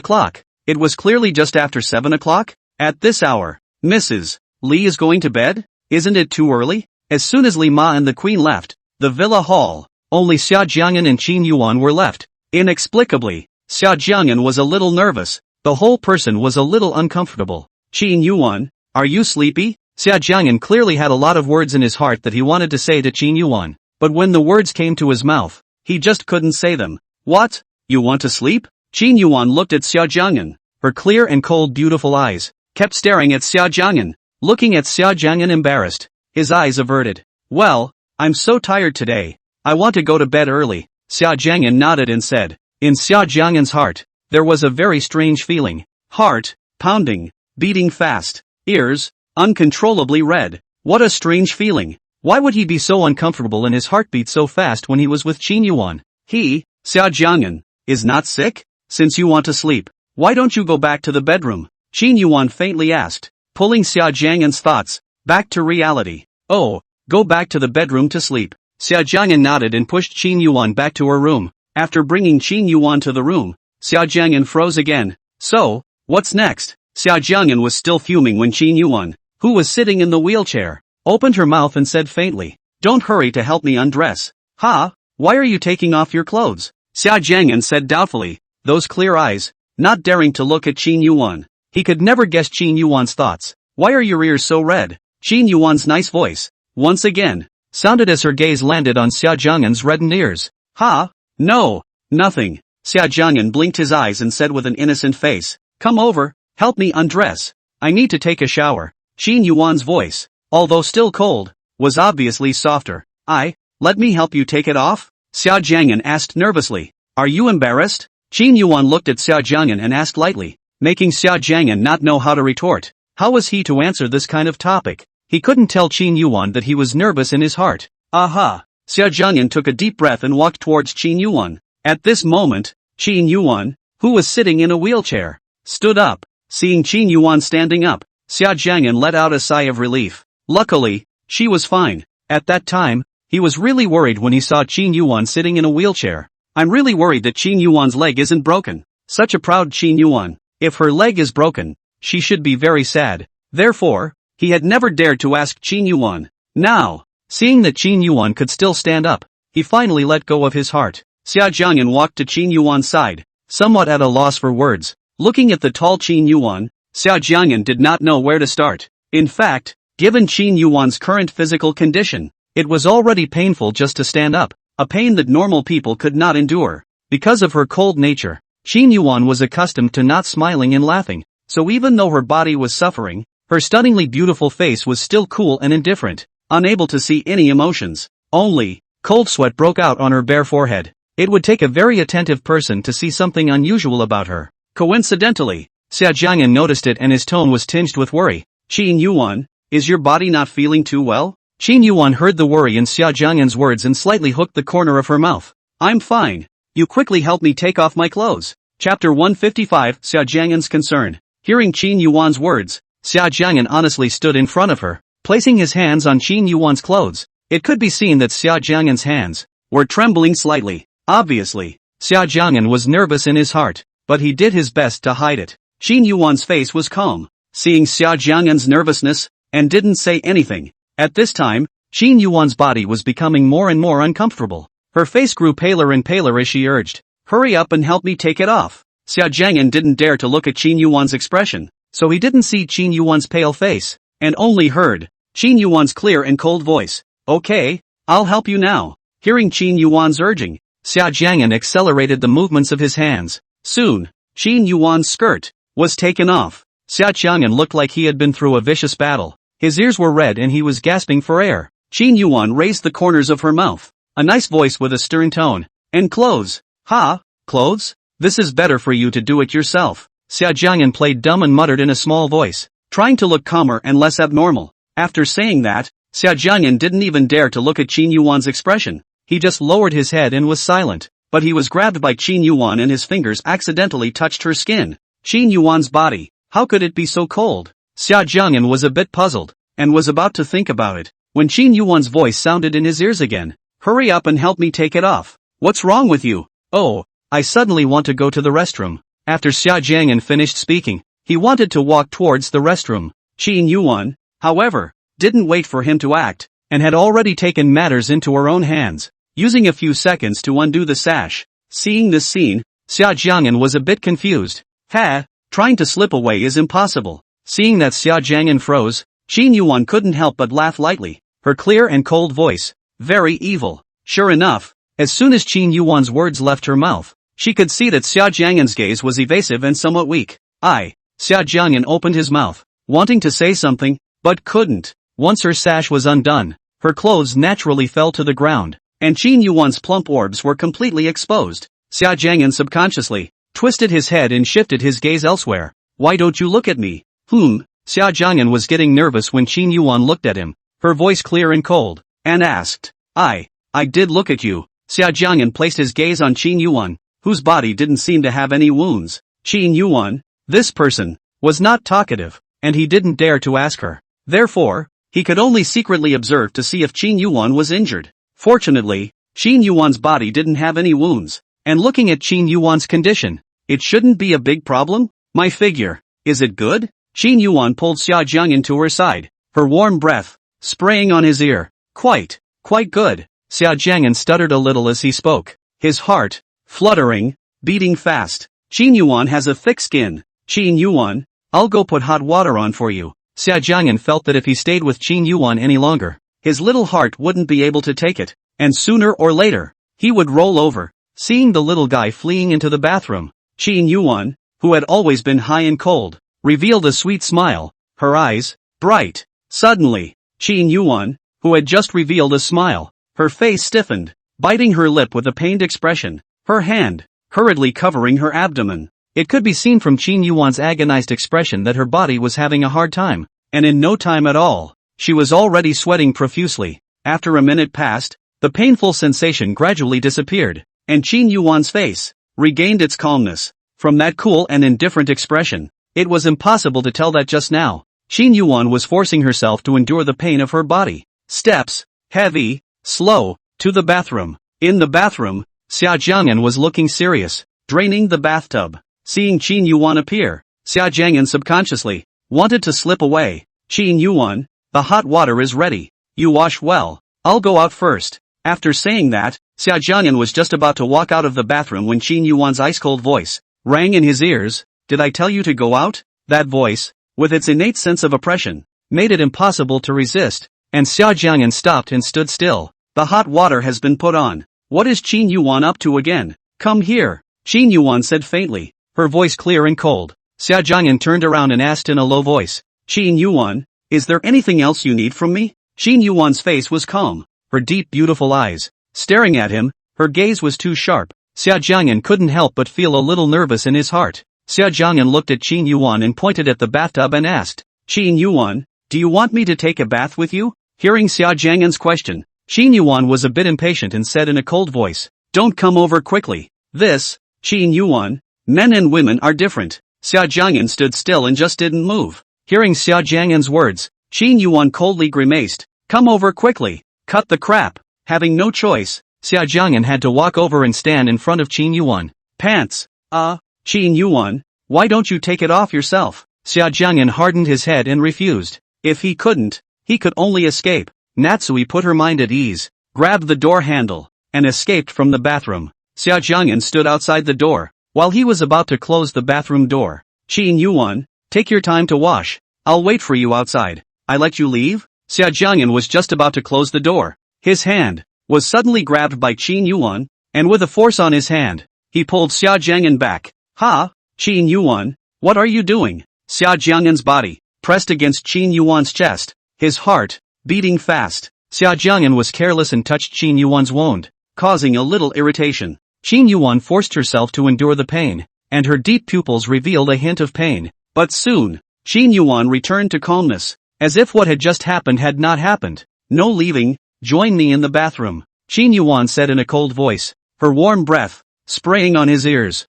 clock. It was clearly just after 7 o'clock. At this hour, Mrs. Li is going to bed? Isn't it too early? As soon as Li Ma and the queen left the villa hall, only Xia Jiang'an and Qin Yuwan were left. Inexplicably, Xia Jiang'an was a little nervous. The whole person was a little uncomfortable. Qin Yuwan, are you sleepy? Xia Jiang'an clearly had a lot of words in his heart that he wanted to say to Qin Yuwan, but when the words came to his mouth, he just couldn't say them. What? You want to sleep? Qin Yuwan looked at Xia Jiang'an. Her clear and cold beautiful eyes kept staring at Xia Jiang'an. Looking at Xia Jiang'an embarrassed, his eyes averted. Well, I'm so tired today. I want to go to bed early. Xia Jiang'an nodded and said. In Xia Jiang'an's heart, there was a very strange feeling. Heart, pounding, beating fast, ears, uncontrollably red. What a strange feeling. Why would he be so uncomfortable and his heart beat so fast when he was with Qin Yuwan? He, Xia Jiang'an, is not sick? Since you want to sleep, why don't you go back to the bedroom? Qin Yuwan faintly asked, pulling Xia Jiang'an's thoughts back to reality. Oh, go back to the bedroom to sleep. Xia Jiang'an nodded and pushed Qin Yuwan back to her room. After bringing Qin Yuwan to the room, Xia Jiang'an froze again. So, what's next? Xia Jiang'an was still fuming when Qin Yuwan, who was sitting in the wheelchair, opened her mouth and said faintly, "Don't hurry to help me undress." "Ha? Why are you taking off your clothes?" Xia Jiang'an said doubtfully, those clear eyes, not daring to look at Qin Yuwan. He could never guess Qin Yuwan's thoughts. "Why are your ears so red?" Qin Yuwan's nice voice, once again, sounded as her gaze landed on Xia Jiang'an's reddened ears. "Ha? No, nothing." Xia Jiang'an blinked his eyes and said with an innocent face, "Come over, help me undress. I need to take a shower." Qin Yuwan's voice, although still cold, was obviously softer. Let me help you take it off?" Xia Jiang'an asked nervously. "Are you embarrassed?" Qin Yuwan looked at Xia Jiang'an and asked lightly, making Xia Jiang'an not know how to retort. How was he to answer this kind of topic? He couldn't tell Qin Yuwan that he was nervous in his heart. Aha! Xia Jiang'an took a deep breath and walked towards Qin Yuwan. At this moment, Qin Yuwan, who was sitting in a wheelchair, stood up. Seeing Qin Yuwan standing up, Xia Jiang'an let out a sigh of relief. Luckily, she was fine. At that time, he was really worried when he saw Qin Yuwan sitting in a wheelchair. "I'm really worried that Qin Yuwan's leg isn't broken." Such a proud Qin Yuwan. If her leg is broken, she should be very sad. Therefore, he had never dared to ask Qin Yuwan. Now, seeing that Qin Yuwan could still stand up, he finally let go of his heart. Xia Jiang'an walked to Qin Yuwan's side, somewhat at a loss for words. Looking at the tall Qin Yuwan, Xia Jiang'an did not know where to start. In fact, given Qin Yuwan's current physical condition, it was already painful just to stand up, a pain that normal people could not endure. Because of her cold nature, Qin Yuwan was accustomed to not smiling and laughing, so even though her body was suffering, her stunningly beautiful face was still cool and indifferent, unable to see any emotions. Only, cold sweat broke out on her bare forehead. It would take a very attentive person to see something unusual about her. Coincidentally, Xia Jiang'an noticed it and his tone was tinged with worry. "Qin Yuwan, is your body not feeling too well?" Qin Yuwan heard the worry in Xia Jiang'an's words and slightly hooked the corner of her mouth. "I'm fine. You quickly help me take off my clothes." Chapter 155 Xia Jiang'an's concern. Hearing Qin Yuwan's words, Xia Jiang'an honestly stood in front of her, placing his hands on Qin Yuwan's clothes. It could be seen that Xia Jiang'an's hands were trembling slightly. Obviously, Xia Jiang'an was nervous in his heart, but he did his best to hide it. Qin Yuwan's face was calm, seeing Xia Jiang'an's nervousness, and didn't say anything. At this time, Qin Yuwan's body was becoming more and more uncomfortable. Her face grew paler and paler as she urged, "Hurry up and help me take it off." Xia Jiang'an didn't dare to look at Qin Yuwan's expression, so he didn't see Qin Yuwan's pale face, and only heard Qin Yuwan's clear and cold voice. "Okay, I'll help you now." Hearing Qin Yuwan's urging, Xia Jiang'an accelerated the movements of his hands. Soon, Qin Yuwan's skirt was taken off. Xia Jiang'an looked like he had been through a vicious battle. His ears were red and he was gasping for air. Qin Yuwan raised the corners of her mouth. A nice voice with a stern tone. "And clothes." "Ha? Clothes? This is better for you to do it yourself." Xia Jiang'an played dumb and muttered in a small voice, trying to look calmer and less abnormal. After saying that, Xia Jiang'an didn't even dare to look at Qin Yuwan's expression. He just lowered his head and was silent. But he was grabbed by Qin Yuwan and his fingers accidentally touched her skin. Qin Yuwan's body, how could it be so cold? Xia Jiang'an was a bit puzzled, and was about to think about it, when Qin Yuwan's voice sounded in his ears again. "Hurry up and help me take it off." "What's wrong with you?" "Oh, I suddenly want to go to the restroom." After Xia Jiang'an finished speaking, he wanted to walk towards the restroom. Qin Yuwan, however, didn't wait for him to act, and had already taken matters into her own hands, using a few seconds to undo the sash. Seeing this scene, Xia Jiang'an was a bit confused. Trying to slip away is impossible. Seeing that Xia Jiang'an froze, Qin Yuwan couldn't help but laugh lightly. Her clear and cold voice, very evil. Sure enough, as soon as Qin Yuwan's words left her mouth, she could see that Xia Jiang'an's gaze was evasive and somewhat weak. Xia Jiang'an opened his mouth, wanting to say something, but couldn't. Once her sash was undone, her clothes naturally fell to the ground, and Qin Yuwan's plump orbs were completely exposed. Xia Jiang'an subconsciously twisted his head and shifted his gaze elsewhere. Why don't you look at me? Xia Jiang'an was getting nervous when Qin Yuwan looked at him, her voice clear and cold, and asked. I did look at you. Xia Jiang'an placed his gaze on Qin Yuwan, whose body didn't seem to have any wounds. Qin Yuwan, this person, was not talkative, and he didn't dare to ask her. Therefore, he could only secretly observe to see if Qin Yuwan was injured. Fortunately, Qin Yuwan's body didn't have any wounds, and looking at Qin Yuwan's condition, it shouldn't be a big problem. My figure, is it good? Qin Yuwan pulled Xia Jiang'an to her side, her warm breath spraying on his ear. Quite good. Xia Jiang'an stuttered a little as he spoke, his heart fluttering, beating fast. Qin Yuwan has a thick skin. Qin Yuwan, I'll go put hot water on for you. Xia Jiang'an felt that if he stayed with Qin Yuwan any longer, his little heart wouldn't be able to take it, and sooner or later, he would roll over. Seeing the little guy fleeing into the bathroom, Qin Yuwan, who had always been high and cold, revealed a sweet smile, her eyes bright. Suddenly, Qin Yuwan, who had just revealed a smile, her face stiffened, biting her lip with a pained expression, her hand hurriedly covering her abdomen. It could be seen from Qin Yuwan's agonized expression that her body was having a hard time, and in no time at all, she was already sweating profusely. After a minute passed, the painful sensation gradually disappeared, and Qin Yuwan's face regained its calmness. From that cool and indifferent expression, it was impossible to tell that just now, Qin Yuwan was forcing herself to endure the pain of her body. Steps, heavy, slow, to the bathroom. In the bathroom, Xia Jiang'an was looking serious, draining the bathtub. Seeing Qin Yuwan appear, Xia Jiang'an subconsciously wanted to slip away. Qin Yuwan, the hot water is ready. You wash well. I'll go out first. After saying that, Xia Jiang'an was just about to walk out of the bathroom when Qin Yuwan's ice-cold voice rang in his ears. Did I tell you to go out? That voice, with its innate sense of oppression, made it impossible to resist, and Xia Jiang'an stopped and stood still. The hot water has been put on. What is Qin Yuwan up to again? Come here, Qin Yuwan said faintly, her voice clear and cold. Xia Jiang'an turned around and asked in a low voice, Qin Yuwan, is there anything else you need from me? Qin Yuwan's face was calm, her deep beautiful eyes staring at him, her gaze was too sharp. Xia Jiang'an couldn't help but feel a little nervous in his heart. Xia Jiang'an looked at Qin Yuwan and pointed at the bathtub and asked, Qin Yuwan, do you want me to take a bath with you? Hearing Xia Jiang'an's question, Qin Yuwan was a bit impatient and said in a cold voice, don't come over quickly. Qin Yuwan, men and women are different. Xia Jiang'an stood still and just didn't move. Hearing Xia Jiang'an's words, Qin Yuwan coldly grimaced, come over quickly. Cut the crap. Having no choice, Xia Jiang'an had to walk over and stand in front of Qin Yuwan. Pants. Qin Yuwan, why don't you take it off yourself? Xia Jiang'an hardened his head and refused. If he couldn't, he could only escape. Natsui put her mind at ease, grabbed the door handle, and escaped from the bathroom. Xia Jiang'an stood outside the door. While he was about to close the bathroom door, Qin Yuwan, take your time to wash. I'll wait for you outside. I let you leave? Xia Jiang'an was just about to close the door. His hand was suddenly grabbed by Qin Yuwan, and with a force on his hand, he pulled Xia Jiang'an back. Qin Yuwan, what are you doing? Xia Jiang'an's body pressed against Qin Yuwan's chest, his heart beating fast. Xia Jiang'an was careless and touched Qin Yuwan's wound, causing a little irritation. Qin Yuwan forced herself to endure the pain, and her deep pupils revealed a hint of pain. But soon, Qin Yuwan returned to calmness, as if what had just happened had not happened. No leaving, join me in the bathroom, Qin Yuwan said in a cold voice, her warm breath spraying on his ears.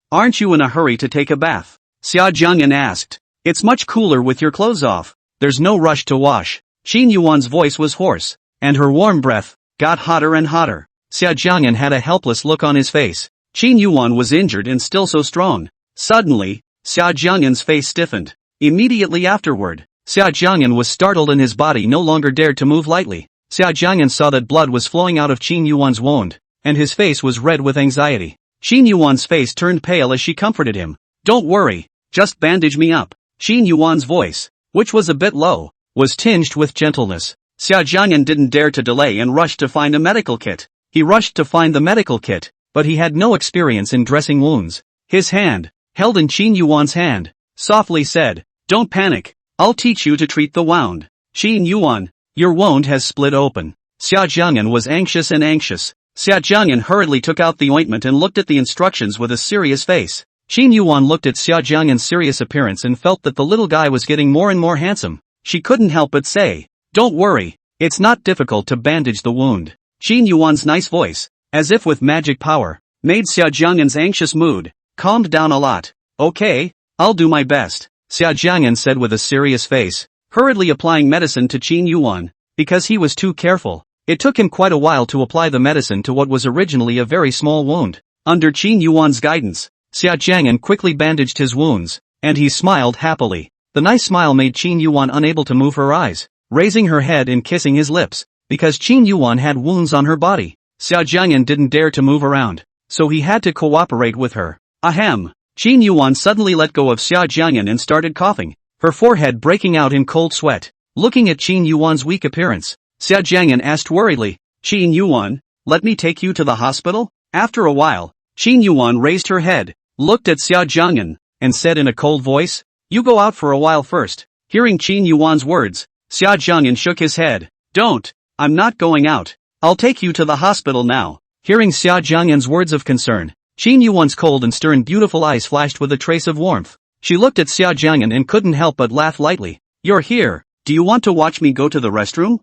Aren't you in a hurry to take a bath? Xia Jiang'an asked. It's much cooler with your clothes off. There's no rush to wash. Qin Yuwan's voice was hoarse, and her warm breath got hotter and hotter. Xia Jiang'an had a helpless look on his face. Qin Yuwan was injured and still so strong. Suddenly, Xia Jiang'an's face stiffened. Immediately afterward, Xia Jiang'an was startled and his body no longer dared to move lightly. Xia Jiang'an saw that blood was flowing out of Qin Yuwan's wound, and his face was red with anxiety. Qin Yuwan's face turned pale as she comforted him. Don't worry, just bandage me up. Qin Yuwan's voice, which was a bit low, was tinged with gentleness. Xia Jiang'an didn't dare to delay and rushed to find a medical kit. He rushed to find the medical kit, but he had no experience in dressing wounds. His hand, held in Qin Yuwan's hand, softly said, don't panic, I'll teach you to treat the wound. Qin Yuwan, your wound has split open. Xia Jiang'an was anxious. Xia Jiang'an hurriedly took out the ointment and looked at the instructions with a serious face. Qin Yuwan looked at Xia Jiang'an's serious appearance and felt that the little guy was getting more and more handsome. She couldn't help but say, "Don't worry, it's not difficult to bandage the wound." Qin Yuwan's nice voice, as if with magic power, made Xia Jiang'an's anxious mood calmed down a lot. "Okay, I'll do my best," Xia Jiang'an said with a serious face, hurriedly applying medicine to Qin Yuwan. Because he was too careful, it took him quite a while to apply the medicine to what was originally a very small wound. Under Qin Yuwan's guidance, Xia Jiang'an quickly bandaged his wounds, and he smiled happily. The nice smile made Qin Yuwan unable to move her eyes, raising her head and kissing his lips. Because Qin Yuwan had wounds on her body, Xia Jiang'an didn't dare to move around, so he had to cooperate with her. Ahem. Qin Yuwan suddenly let go of Xia Jiang'an and started coughing, her forehead breaking out in cold sweat. Looking at Qin Yuwan's weak appearance, Xia Jiang'an asked worriedly, "Qin Yuwan, let me take you to the hospital?" After a while, Qin Yuwan raised her head, looked at Xia Jiang'an, and said in a cold voice, "You go out for a while first." Hearing Qin Yuwan's words, Xia Jiang'an shook his head. "Don't, I'm not going out. I'll take you to the hospital now." Hearing Xia Jiang'an's words of concern, Qin Yuwan's cold and stern beautiful eyes flashed with a trace of warmth. She looked at Xia Jiang'an and couldn't help but laugh lightly. "You're here. Do you want to watch me go to the restroom?"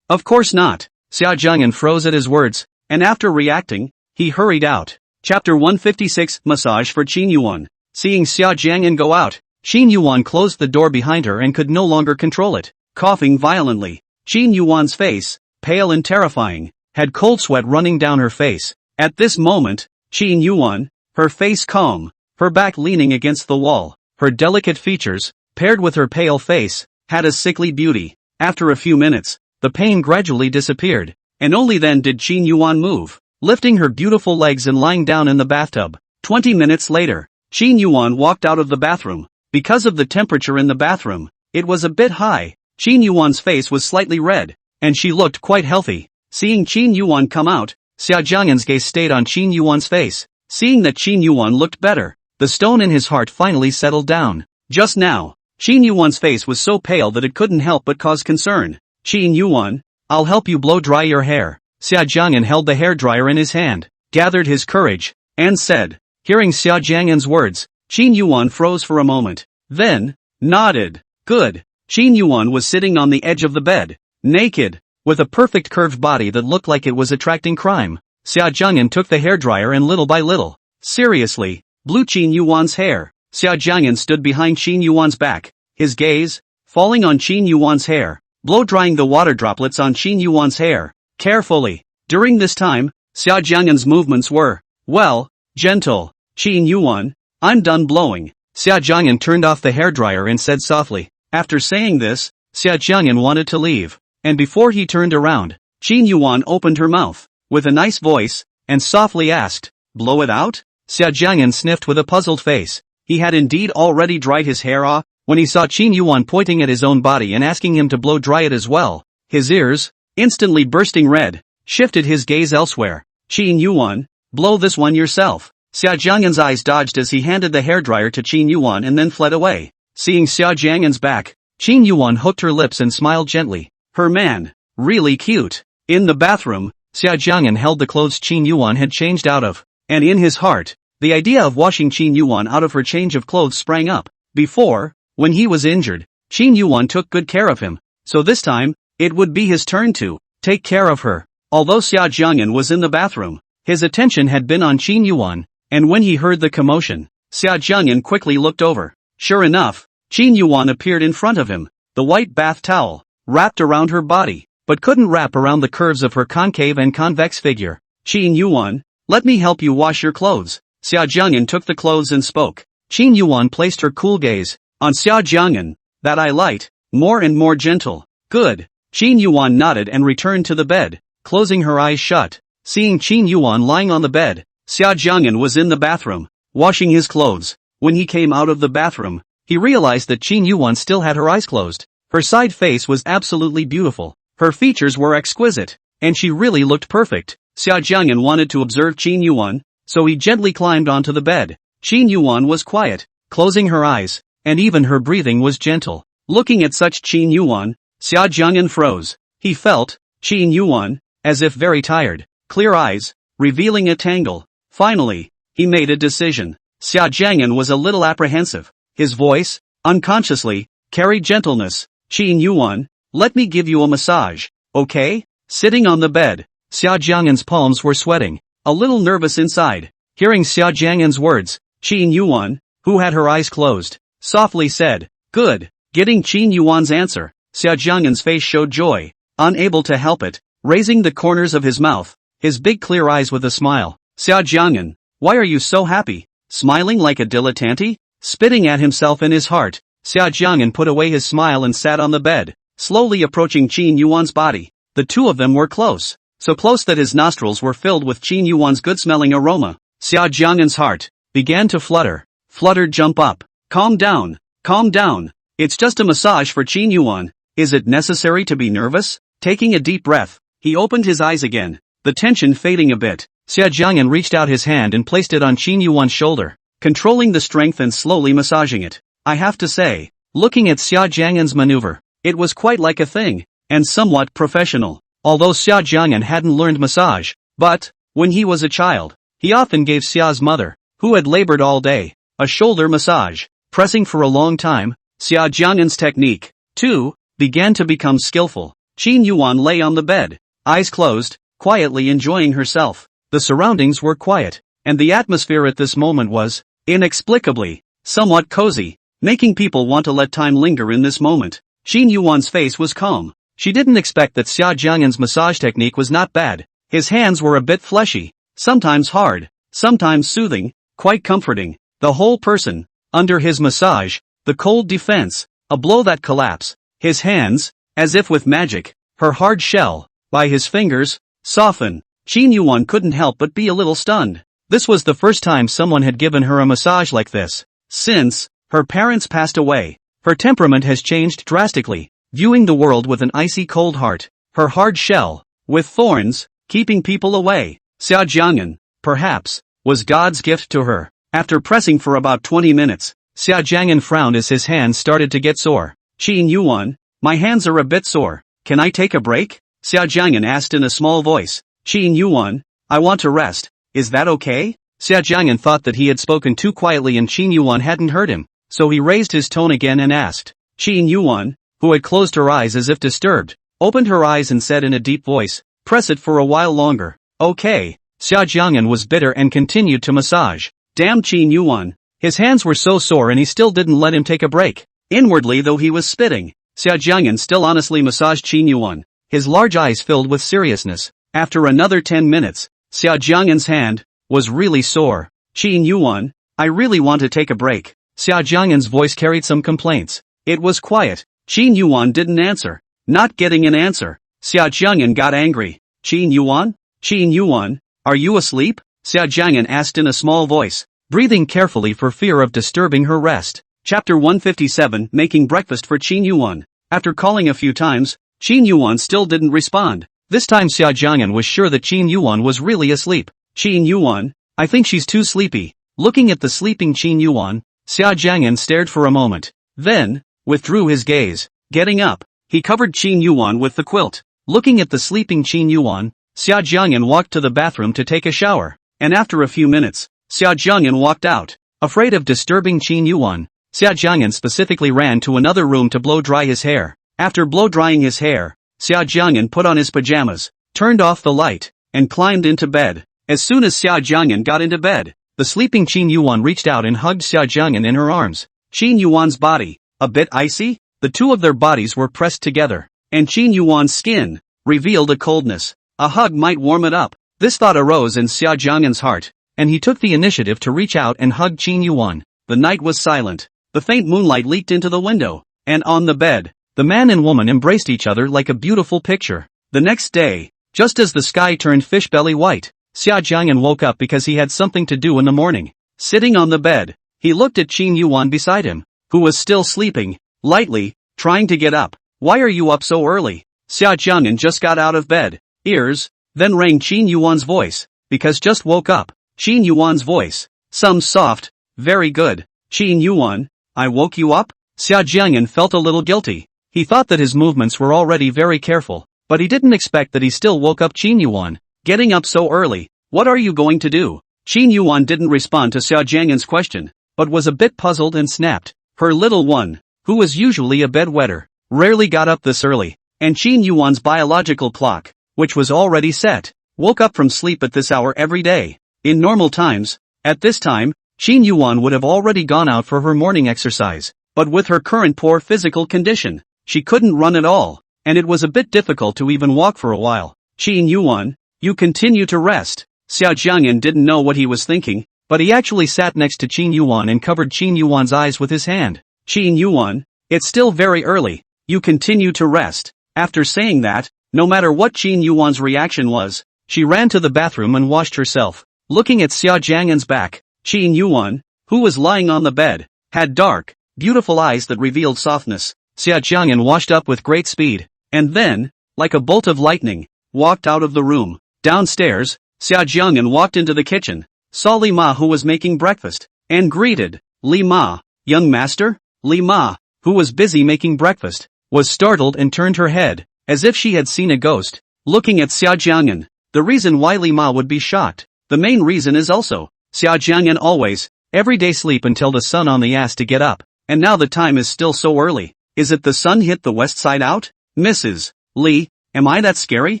Of course not." Xia Jiang'an froze at his words, and after reacting, he hurried out. Chapter 156 Massage for Qin Yuwan. Seeing Xia Jiang'an go out, Qin Yuwan closed the door behind her and could no longer control it. Coughing violently, Qin Yuwan's face, pale and terrifying, had cold sweat running down her face. At this moment, Qin Yuwan, her face calm, her back leaning against the wall, her delicate features, paired with her pale face, had a sickly beauty. After a few minutes, the pain gradually disappeared, and only then did Qin Yuwan move, lifting her beautiful legs and lying down in the bathtub. 20 minutes later, Qin Yuwan walked out of the bathroom. Because of the temperature in the bathroom, it was a bit high. Qin Yuwan's face was slightly red, and she looked quite healthy. Seeing Qin Yuwan come out, Xia Jiang'an's gaze stayed on Qin Yuwan's face. Seeing that Qin Yuwan looked better, the stone in his heart finally settled down. Just now, Qin Yuwan's face was so pale that it couldn't help but cause concern. "Qin Yuwan, I'll help you blow dry your hair." Xia Jiang'an held the hairdryer in his hand, gathered his courage, and said. Hearing Xia Jiang'an's words, Qin Yuwan froze for a moment, then nodded. "Good." Qin Yuwan was sitting on the edge of the bed, naked, with a perfect curved body that looked like it was attracting crime. Xia Jiang'an took the hairdryer and little by little, seriously, blew Qin Yuwan's hair. Xia Jiang'an stood behind Qin Yuwan's back, his gaze falling on Qin Yuwan's hair, blow-drying the water droplets on Qin Yuwan's hair, carefully. During this time, Xia Jiang'an's movements were, well, gentle. "Qin Yuwan, I'm done blowing." Xia Jiang'an turned off the hairdryer and said softly. After saying this, Xia Jiang'an wanted to leave, and before he turned around, Qin Yuwan opened her mouth, with a nice voice, and softly asked, "Blow it out?" Xia Jiang'an sniffed with a puzzled face. He had indeed already dried his hair off. When he saw Qin Yuwan pointing at his own body and asking him to blow dry it as well, his ears, instantly bursting red, shifted his gaze elsewhere. "Qin Yuwan, blow this one yourself." Xia Jiang'an's eyes dodged as he handed the hairdryer to Qin Yuwan and then fled away. Seeing Xia Jiang'an's back, Qin Yuwan hooked her lips and smiled gently. Her man, really cute. In the bathroom, Xia Jiang'an held the clothes Qin Yuwan had changed out of, and in his heart, the idea of washing Qin Yuwan out of her change of clothes sprang up. Before, when he was injured, Qin Yuwan took good care of him, so this time, it would be his turn to take care of her. Although Xia Jiang'an was in the bathroom, his attention had been on Qin Yuwan, and when he heard the commotion, Xia Jiang'an quickly looked over. Sure enough, Qin Yuwan appeared in front of him, the white bath towel, wrapped around her body, but couldn't wrap around the curves of her concave and convex figure. "Qin Yuwan, let me help you wash your clothes." Xia Jiang'an took the clothes and spoke. Qin Yuwan placed her cool gaze on Xia Jiang'an, that eye light, more and more gentle. "Good." Qin Yuwan nodded and returned to the bed, closing her eyes shut. Seeing Qin Yuwan lying on the bed, Xia Jiang'an was in the bathroom, washing his clothes. When he came out of the bathroom, he realized that Qin Yuwan still had her eyes closed. Her side face was absolutely beautiful. Her features were exquisite, and she really looked perfect. Xia Jiang'an wanted to observe Qin Yuwan, so he gently climbed onto the bed. Qin Yuwan was quiet, closing her eyes, and even her breathing was gentle. Looking at such Qin Yuwan, Xia Jiang'an froze. He felt, Qin Yuwan, as if very tired, clear eyes, revealing a tangle. Finally, he made a decision. Xia Jiang'an was a little apprehensive. His voice, unconsciously, carried gentleness. Qin Yuwan, let me give you a massage, okay? Sitting on the bed, Xia Jiang'an's palms were sweating, a little nervous inside. Hearing Xia Jiang'an's words, Qin Yuwan, who had her eyes closed, softly said, good. Getting Qin Yuwan's answer, Xia Jiang'an's face showed joy, unable to help it, raising the corners of his mouth, his big clear eyes with a smile. Xia Jiang'an, why are you so happy? Smiling like a dilettante? Spitting at himself in his heart, Xia Jiang'an put away his smile and sat on the bed, slowly approaching Qin Yuwan's body. The two of them were close, so close that his nostrils were filled with Qin Yuwan's good-smelling aroma. Xia Jiang'an's heart began to flutter. Fluttered, jump up. Calm down. Calm down. It's just a massage for Qin Yuwan. Is it necessary to be nervous? Taking a deep breath, he opened his eyes again, the tension fading a bit. Xia Jiang'an reached out his hand and placed it on Qin Yuwan's shoulder, controlling the strength and slowly massaging it. I have to say, looking at Xia Jiang'an's maneuver, it was quite like a thing, and somewhat professional. Although Xia Jiang'an hadn't learned massage, but, when he was a child, he often gave Xia's mother, who had labored all day, a shoulder massage. Pressing for a long time, Xia Jiang'an's technique, too, began to become skillful. Qin Yuwan lay on the bed, eyes closed, quietly enjoying herself. The surroundings were quiet, and the atmosphere at this moment was, inexplicably, somewhat cozy, making people want to let time linger in this moment. Qin Yuwan's face was calm. She didn't expect that Xia Jiang'an's massage technique was not bad. His hands were a bit fleshy, sometimes hard, sometimes soothing, quite comforting. The whole person, under his massage, the cold defense, a blow that collapse. His hands, as if with magic, her hard shell, by his fingers, soften. Qin Yuwan couldn't help but be a little stunned. This was the first time someone had given her a massage like this. Since her parents passed away, her temperament has changed drastically, viewing the world with an icy cold heart. Her hard shell, with thorns, keeping people away. Xia Jiang'an, perhaps, was God's gift to her. After pressing for about 20 minutes, Xia Jiang'an frowned as his hands started to get sore. Qin Yuwan, my hands are a bit sore. Can I take a break? Xia Jiang'an asked in a small voice. Qin Yuwan, I want to rest. Is that okay? Xia Jiang'an thought that he had spoken too quietly and Qin Yuwan hadn't heard him, so he raised his tone again and asked. Qin Yuwan, who had closed her eyes as if disturbed, opened her eyes and said in a deep voice, press it for a while longer. Okay. Xia Jiang'an was bitter and continued to massage. Damn Qin Yuwan. His hands were so sore and he still didn't let him take a break. Inwardly though he was spitting, Xia Jiang'an still honestly massaged Qin Yuwan, his large eyes filled with seriousness. After another 10 minutes, Xia Jiang'an's hand was really sore. Qin Yuwan, I really want to take a break. Xia Jiang'an's voice carried some complaints. It was quiet. Qin Yuwan didn't answer. Not getting an answer, Xia Jiang'an got angry. Qin Yuwan? Qin Yuwan, are you asleep? Xia Jiang'an asked in a small voice, breathing carefully for fear of disturbing her rest. Chapter 157, Making Breakfast for Qin Yuwan. After calling a few times, Qin Yuwan still didn't respond. This time Xia Jiang'an was sure that Qin Yuwan was really asleep. Qin Yuwan, I think she's too sleepy. Looking at the sleeping Qin Yuwan, Xia Jiang'an stared for a moment, then withdrew his gaze. Getting up, he covered Qin Yuwan with the quilt. Looking at the sleeping Qin Yuwan, Xia Jiang'an walked to the bathroom to take a shower, and after a few minutes, Xia Jiang'an walked out. Afraid of disturbing Qin Yuwan, Xia Jiang'an specifically ran to another room to blow dry his hair. After blow drying his hair, Xia Jiang'an put on his pajamas, turned off the light, and climbed into bed. As soon as Xia Jiang'an got into bed, the sleeping Qin Yuwan reached out and hugged Xia Jiang'an in her arms. Qin Yuwan's body, a bit icy, the two of their bodies were pressed together, and Qin Yuwan's skin revealed a coldness. A hug might warm it up. This thought arose in Xia Jiang'an's heart, and he took the initiative to reach out and hug Qin Yuwan. The night was silent. The faint moonlight leaked into the window, and on the bed, the man and woman embraced each other like a beautiful picture. The next day, just as the sky turned fish-belly white, Xia Jiang'an woke up because he had something to do in the morning. Sitting on the bed, he looked at Qin Yuwan beside him, who was still sleeping, lightly, trying to get up. Why are you up so early? Xia Jiang'an just got out of bed. Ears, then rang Qin Yuwan's voice, because just woke up. Qin Yuwan's voice, some soft, very good. Qin Yuwan, I woke you up? Xia Jiang'an felt a little guilty. He thought that his movements were already very careful, but he didn't expect that he still woke up Qin Yuwan. Getting up so early, what are you going to do? Qin Yuwan didn't respond to Xia Jiang'an's question, but was a bit puzzled and snapped. Her little one, who was usually a bedwetter, rarely got up this early, and Qin Yuwan's biological clock, which was already set, woke up from sleep at this hour every day. In normal times, at this time, Qin Yuwan would have already gone out for her morning exercise, but with her current poor physical condition, she couldn't run at all, and it was a bit difficult to even walk for a while. Qin Yuwan, you continue to rest. Xia Jiang'an didn't know what he was thinking, but he actually sat next to Qin Yuwan and covered Qin Yuwan's eyes with his hand. Qin Yuwan, it's still very early, you continue to rest. After saying that, no matter what Qin Yuwan's reaction was, she ran to the bathroom and washed herself. Looking at Xia Jiang'an's back, Qin Yuwan, who was lying on the bed, had dark, beautiful eyes that revealed softness. Xia Jiang'an washed up with great speed, and then, like a bolt of lightning, walked out of the room. Downstairs, Xia Jiang'an walked into the kitchen, saw Li Ma who was making breakfast, and greeted. Li Ma, young master? Li Ma, who was busy making breakfast, was startled and turned her head, as if she had seen a ghost, looking at Xia Jiang'an. The reason why Li Ma would be shocked, the main reason is also, Xia Jiang'an always, every day sleep until the sun on the ass to get up, and now the time is still so early. Is it the sun hit the west side out? Mrs. Li, am I that scary?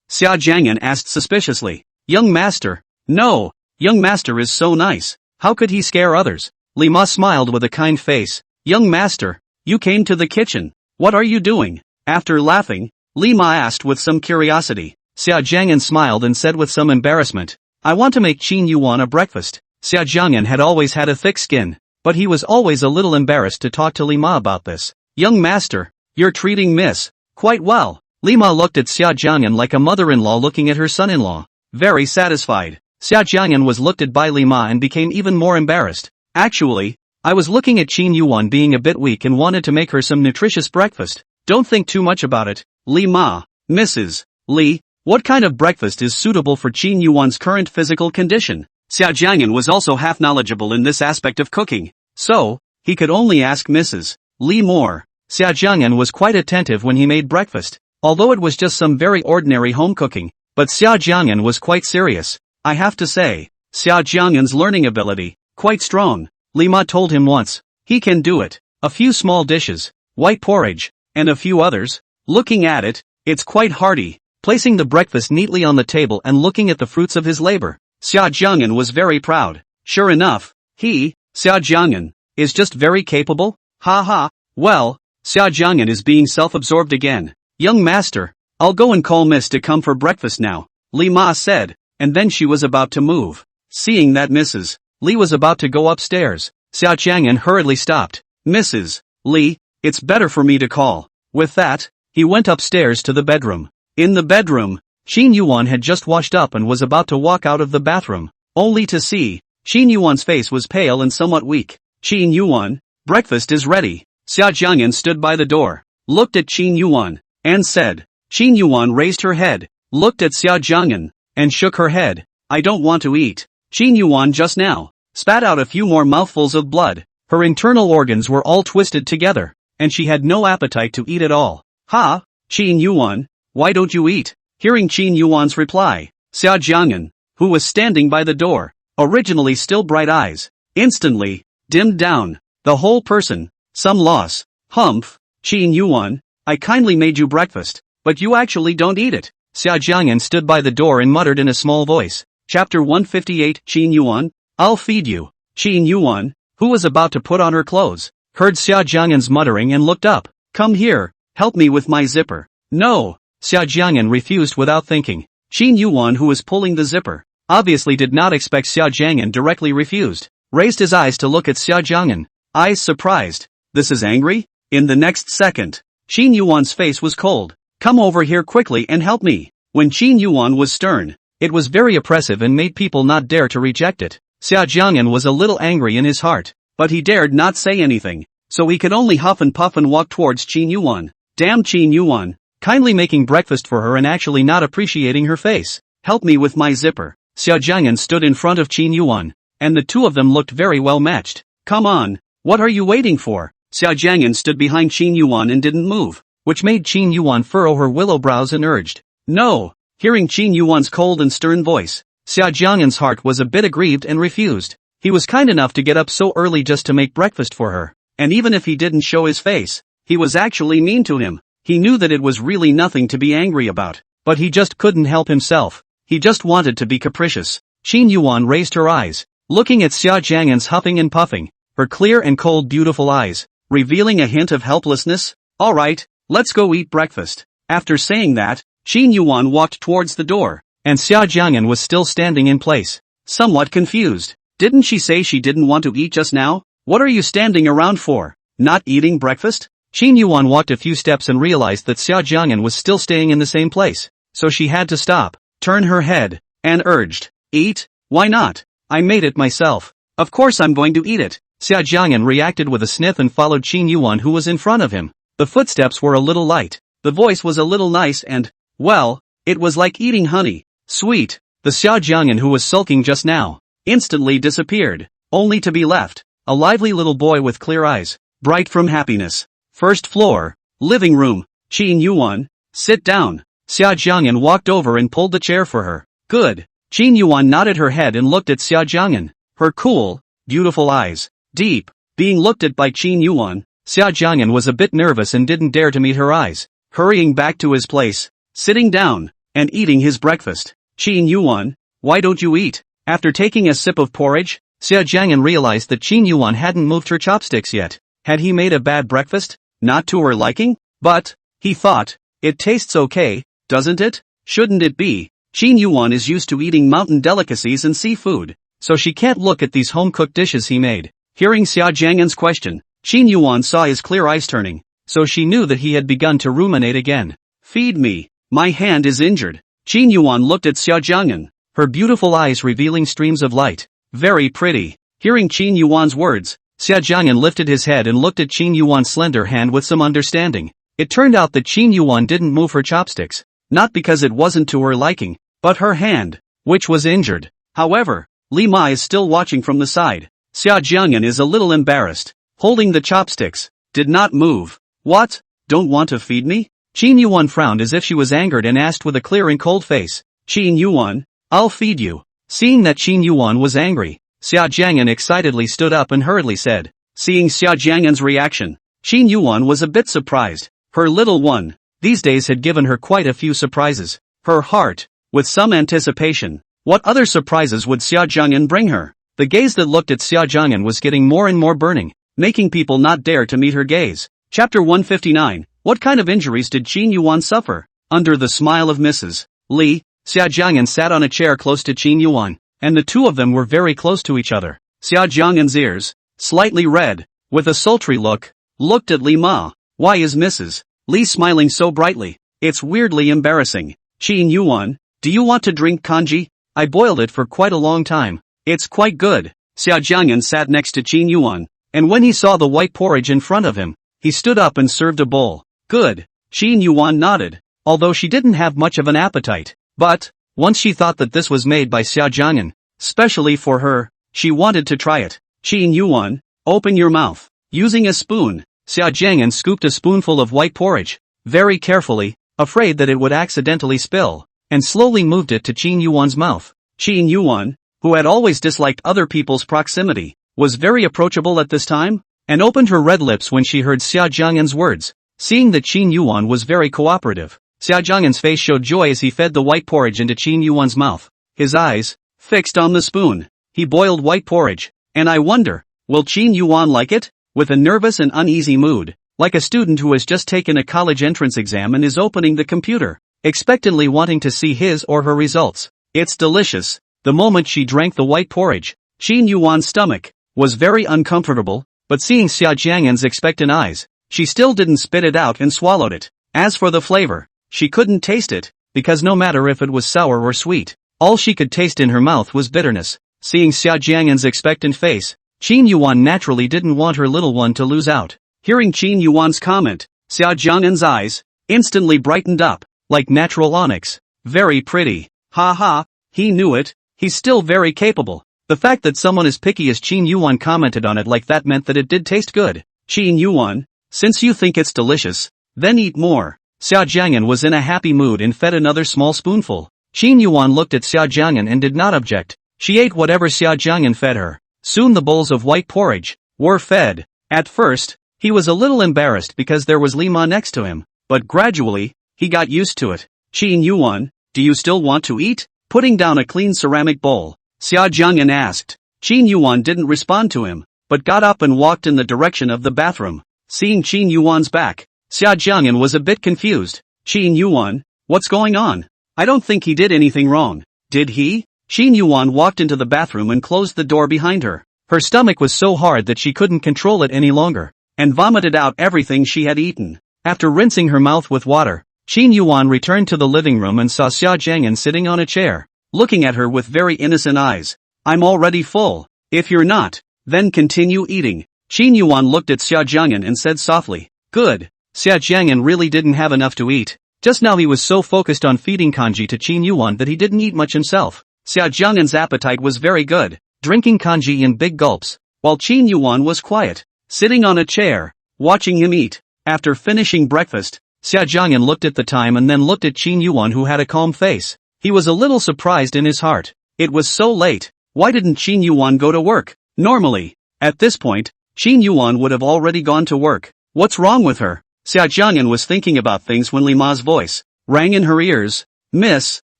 Xia Jiang'an asked suspiciously. Young master, no, young master is so nice, how could he scare others? Li Ma smiled with a kind face. Young master, you came to the kitchen, what are you doing? After laughing, Li Ma asked with some curiosity. Xia Jiang'an smiled and said with some embarrassment, I want to make Qin Yuwan a breakfast. Xia Jiang'an had always had a thick skin, but he was always a little embarrassed to talk to Li Ma about this. Young master, you're treating Miss quite well. Li Ma looked at Xia Jiang'an like a mother-in-law looking at her son-in-law. Very satisfied, Xia Jiang'an was looked at by Li Ma and became even more embarrassed. Actually, I was looking at Qin Yuwan being a bit weak and wanted to make her some nutritious breakfast. Don't think too much about it. Li Ma, Mrs. Li, what kind of breakfast is suitable for Qin Yuwan's current physical condition? Xia Jiang'an was also half knowledgeable in this aspect of cooking, so, he could only ask Mrs. Li more. Xia Jiang'an was quite attentive when he made breakfast, although it was just some very ordinary home cooking. But Xia Jiang'an was quite serious. I have to say, Xia Jiang'an's learning ability, quite strong. Li Ma told him once. He can do it. A few small dishes, white porridge, and a few others. Looking at it, it's quite hearty. Placing the breakfast neatly on the table and looking at the fruits of his labor, Xia Jiang'an was very proud. Sure enough, he, Xia Jiang'an, is just very capable. Ha ha, well, Xia Jiang'an is being self-absorbed again. Young master, I'll go and call Miss to come for breakfast now, Li Ma said, and then she was about to move. Seeing that Mrs. Li was about to go upstairs, Xia Jiang'an hurriedly stopped. Mrs. Li, it's better for me to call. With that, he went upstairs to the bedroom. In the bedroom, Qin Yuwan had just washed up and was about to walk out of the bathroom, only to see, Qin Yuwan's face was pale and somewhat weak. Qin Yuwan, breakfast is ready. Xia Jiang'an stood by the door, looked at Qin Yuwan, and said. Qin Yuwan raised her head, looked at Xia Jiang'an, and shook her head. I don't want to eat. Qin Yuwan just now spat out a few more mouthfuls of blood. Her internal organs were all twisted together, and she had no appetite to eat at all. Ha, Qin Yuwan, why don't you eat? Hearing Qin Yuwan's reply, Xia Jiang'an, who was standing by the door, originally still bright eyes, instantly dimmed down. The whole person, some loss. Humph, Qin Yuwan, I kindly made you breakfast, but you actually don't eat it. Xia Jiang'an stood by the door and muttered in a small voice. Chapter 158 Qin Yuwan, I'll feed you. Qin Yuwan, who was about to put on her clothes, heard Xia Jiang'an's muttering and looked up. Come here, help me with my zipper. No, Xia Jiang'an refused without thinking. Qin Yuwan, who was pulling the zipper, obviously did not expect Xia Jiang'an directly refused, raised his eyes to look at Xia Jiang'an, eyes surprised. This is angry? In the next second, Qin Yuwan's face was cold. Come over here quickly and help me. When Qin Yuwan was stern, it was very oppressive and made people not dare to reject it. Xia Jiang'an was a little angry in his heart, but he dared not say anything, so he could only huff and puff and walk towards Qin Yuwan. Damn Qin Yuwan, kindly making breakfast for her and actually not appreciating her face. Help me with my zipper. Xia Jiang'an stood in front of Qin Yuwan, and the two of them looked very well matched. Come on, what are you waiting for? Xia Jiang'an stood behind Qin Yuwan and didn't move, which made Qin Yuwan furrow her willow brows and urged. No. Hearing Qin Yuwan's cold and stern voice, Xia Jiang'an's heart was a bit aggrieved and refused. He was kind enough to get up so early just to make breakfast for her, and even if he didn't show his face, he was actually mean to him. He knew that it was really nothing to be angry about, but he just couldn't help himself. He just wanted to be capricious. Qin Yuwan raised her eyes, looking at Xia Jiang'an's huffing and puffing, her clear and cold beautiful eyes, revealing a hint of helplessness. Alright, let's go eat breakfast. After saying that, Qin Yuwan walked towards the door, and Xia Jiang'an was still standing in place, somewhat confused. Didn't she say she didn't want to eat just now? What are you standing around for? Not eating breakfast? Qin Yuwan walked a few steps and realized that Xia Jiang'an was still staying in the same place, so she had to stop, turn her head, and urged, "Eat? Why not? I made it myself. Of course I'm going to eat it." Xia Jiang'an reacted with a sniff and followed Qin Yuwan, who was in front of him. The footsteps were a little light, the voice was a little nice and, well, it was like eating honey. Sweet. The Xia Jiang'an who was sulking just now instantly disappeared, only to be left a lively little boy with clear eyes, bright from happiness. First floor, living room. Qin Yuwan, sit down. Xia Jiang'an walked over and pulled the chair for her. Good. Qin Yuwan nodded her head and looked at Xia Jiang'an. Her cool, beautiful eyes, deep, being looked at by Qin Yuwan. Xia Jiang'an was a bit nervous and didn't dare to meet her eyes. Hurrying back to his place, sitting down, and eating his breakfast. Qin Yuwan, why don't you eat? After taking a sip of porridge, Xia Jiang'an realized that Qin Yuwan hadn't moved her chopsticks yet. Had he made a bad breakfast? Not to her liking? But, he thought, it tastes okay, doesn't it? Shouldn't it be? Qin Yuwan is used to eating mountain delicacies and seafood, so she can't look at these home-cooked dishes he made. Hearing Xia Jiang'an's question, Qin Yuwan saw his clear eyes turning, so she knew that he had begun to ruminate again. Feed me. My hand is injured. Qin Yuwan looked at Xia Jiang'an, her beautiful eyes revealing streams of light. Very pretty. Hearing Qin Yuwan's words, Xia Jiang'an lifted his head and looked at Qin Yuwan's slender hand with some understanding. It turned out that Qin Yuwan didn't move her chopsticks, not because it wasn't to her liking, but her hand, which was injured. However, Li Ma is still watching from the side. Xia Jiang'an is a little embarrassed, holding the chopsticks, did not move. What? Don't want to feed me? Qin Yuwan frowned as if she was angered and asked with a clear and cold face. Qin Yuwan, I'll feed you. Seeing that Qin Yuwan was angry, Xia Jiang'an excitedly stood up and hurriedly said. Seeing Xia Jiang'an's reaction, Qin Yuwan was a bit surprised. Her little one, these days had given her quite a few surprises. Her heart, with some anticipation. What other surprises would Xia Jiang'an bring her? The gaze that looked at Xia Jiang'an was getting more and more burning, making people not dare to meet her gaze. Chapter 159. What kind of injuries did Qin Yuwan suffer? Under the smile of Mrs. Li, Xia Jiang'an sat on a chair close to Qin Yuwan, and the two of them were very close to each other. Xia Jiang'an's ears, slightly red, with a sultry look, looked at Li Ma. Why is Mrs. Li smiling so brightly? It's weirdly embarrassing. Qin Yuwan, do you want to drink kanji? I boiled it for quite a long time. It's quite good. Xia Jiang'an sat next to Qin Yuwan, and when he saw the white porridge in front of him, he stood up and served a bowl. Good. Qin Yuwan nodded, although she didn't have much of an appetite. But, once she thought that this was made by Xia Jiang'an, specially for her, she wanted to try it. Qin Yuwan, open your mouth. Using a spoon, Xia Jiang'an scooped a spoonful of white porridge, very carefully, afraid that it would accidentally spill, and slowly moved it to Qin Yuwan's mouth. Qin Yuwan, who had always disliked other people's proximity, was very approachable at this time, and opened her red lips when she heard Xia Jiang'an's words. Seeing that Qin Yuwan was very cooperative, Xia Jiang'an's face showed joy as he fed the white porridge into Qin Yuwan's mouth. His eyes, fixed on the spoon, he boiled white porridge, and I wonder, will Qin Yuwan like it? With a nervous and uneasy mood, like a student who has just taken a college entrance exam and is opening the computer, expectantly wanting to see his or her results. It's delicious. The moment she drank the white porridge, Qin Yuwan's stomach was very uncomfortable, but seeing Xia Jiang'an's expectant eyes, she still didn't spit it out and swallowed it. As for the flavor, she couldn't taste it, because no matter if it was sour or sweet, all she could taste in her mouth was bitterness. Seeing Xia Jiang'an's expectant face, Qin Yuwan naturally didn't want her little one to lose out. Hearing Qin Yuwan's comment, Xia Jiang'an's eyes instantly brightened up, like natural onyx. Very pretty. Ha ha, he knew it. He's still very capable. The fact that someone as picky as Qin Yuwan commented on it like that meant that it did taste good. Qin Yuwan, since you think it's delicious, then eat more. Xia Jiang'an was in a happy mood and fed another small spoonful. Qin Yuwan looked at Xia Jiang'an and did not object. She ate whatever Xia Jiang'an fed her. Soon the bowls of white porridge were fed. At first, he was a little embarrassed because there was Li Ma next to him, but gradually, he got used to it. Qin Yuwan, do you still want to eat? Putting down a clean ceramic bowl, Xia Jiang'an asked. Qin Yuwan didn't respond to him, but got up and walked in the direction of the bathroom. Seeing Qin Yuwan's back, Xia Jiang'an was a bit confused. Qin Yuwan, what's going on? I don't think he did anything wrong. Did he? Qin Yuwan walked into the bathroom and closed the door behind her. Her stomach was so hard that she couldn't control it any longer, and vomited out everything she had eaten. After rinsing her mouth with water, Qin Yuwan returned to the living room and saw Xia Jiang'an sitting on a chair, looking at her with very innocent eyes. I'm already full. If you're not, then continue eating. Qin Yuwan looked at Xia Jiang'an and said softly, good. Xia Jiang'an really didn't have enough to eat. Just now he was so focused on feeding kanji to Qin Yuwan that he didn't eat much himself. Xia Jiang'an's appetite was very good, drinking kanji in big gulps, while Qin Yuwan was quiet, sitting on a chair, watching him eat. After finishing breakfast, Xia Jiang'an looked at the time and then looked at Qin Yuwan, who had a calm face. He was a little surprised in his heart. It was so late. Why didn't Qin Yuwan go to work? Normally, at this point, Qin Yuwan would have already gone to work. What's wrong with her? Xia Jiang'an was thinking about things when Li Ma's voice rang in her ears. Miss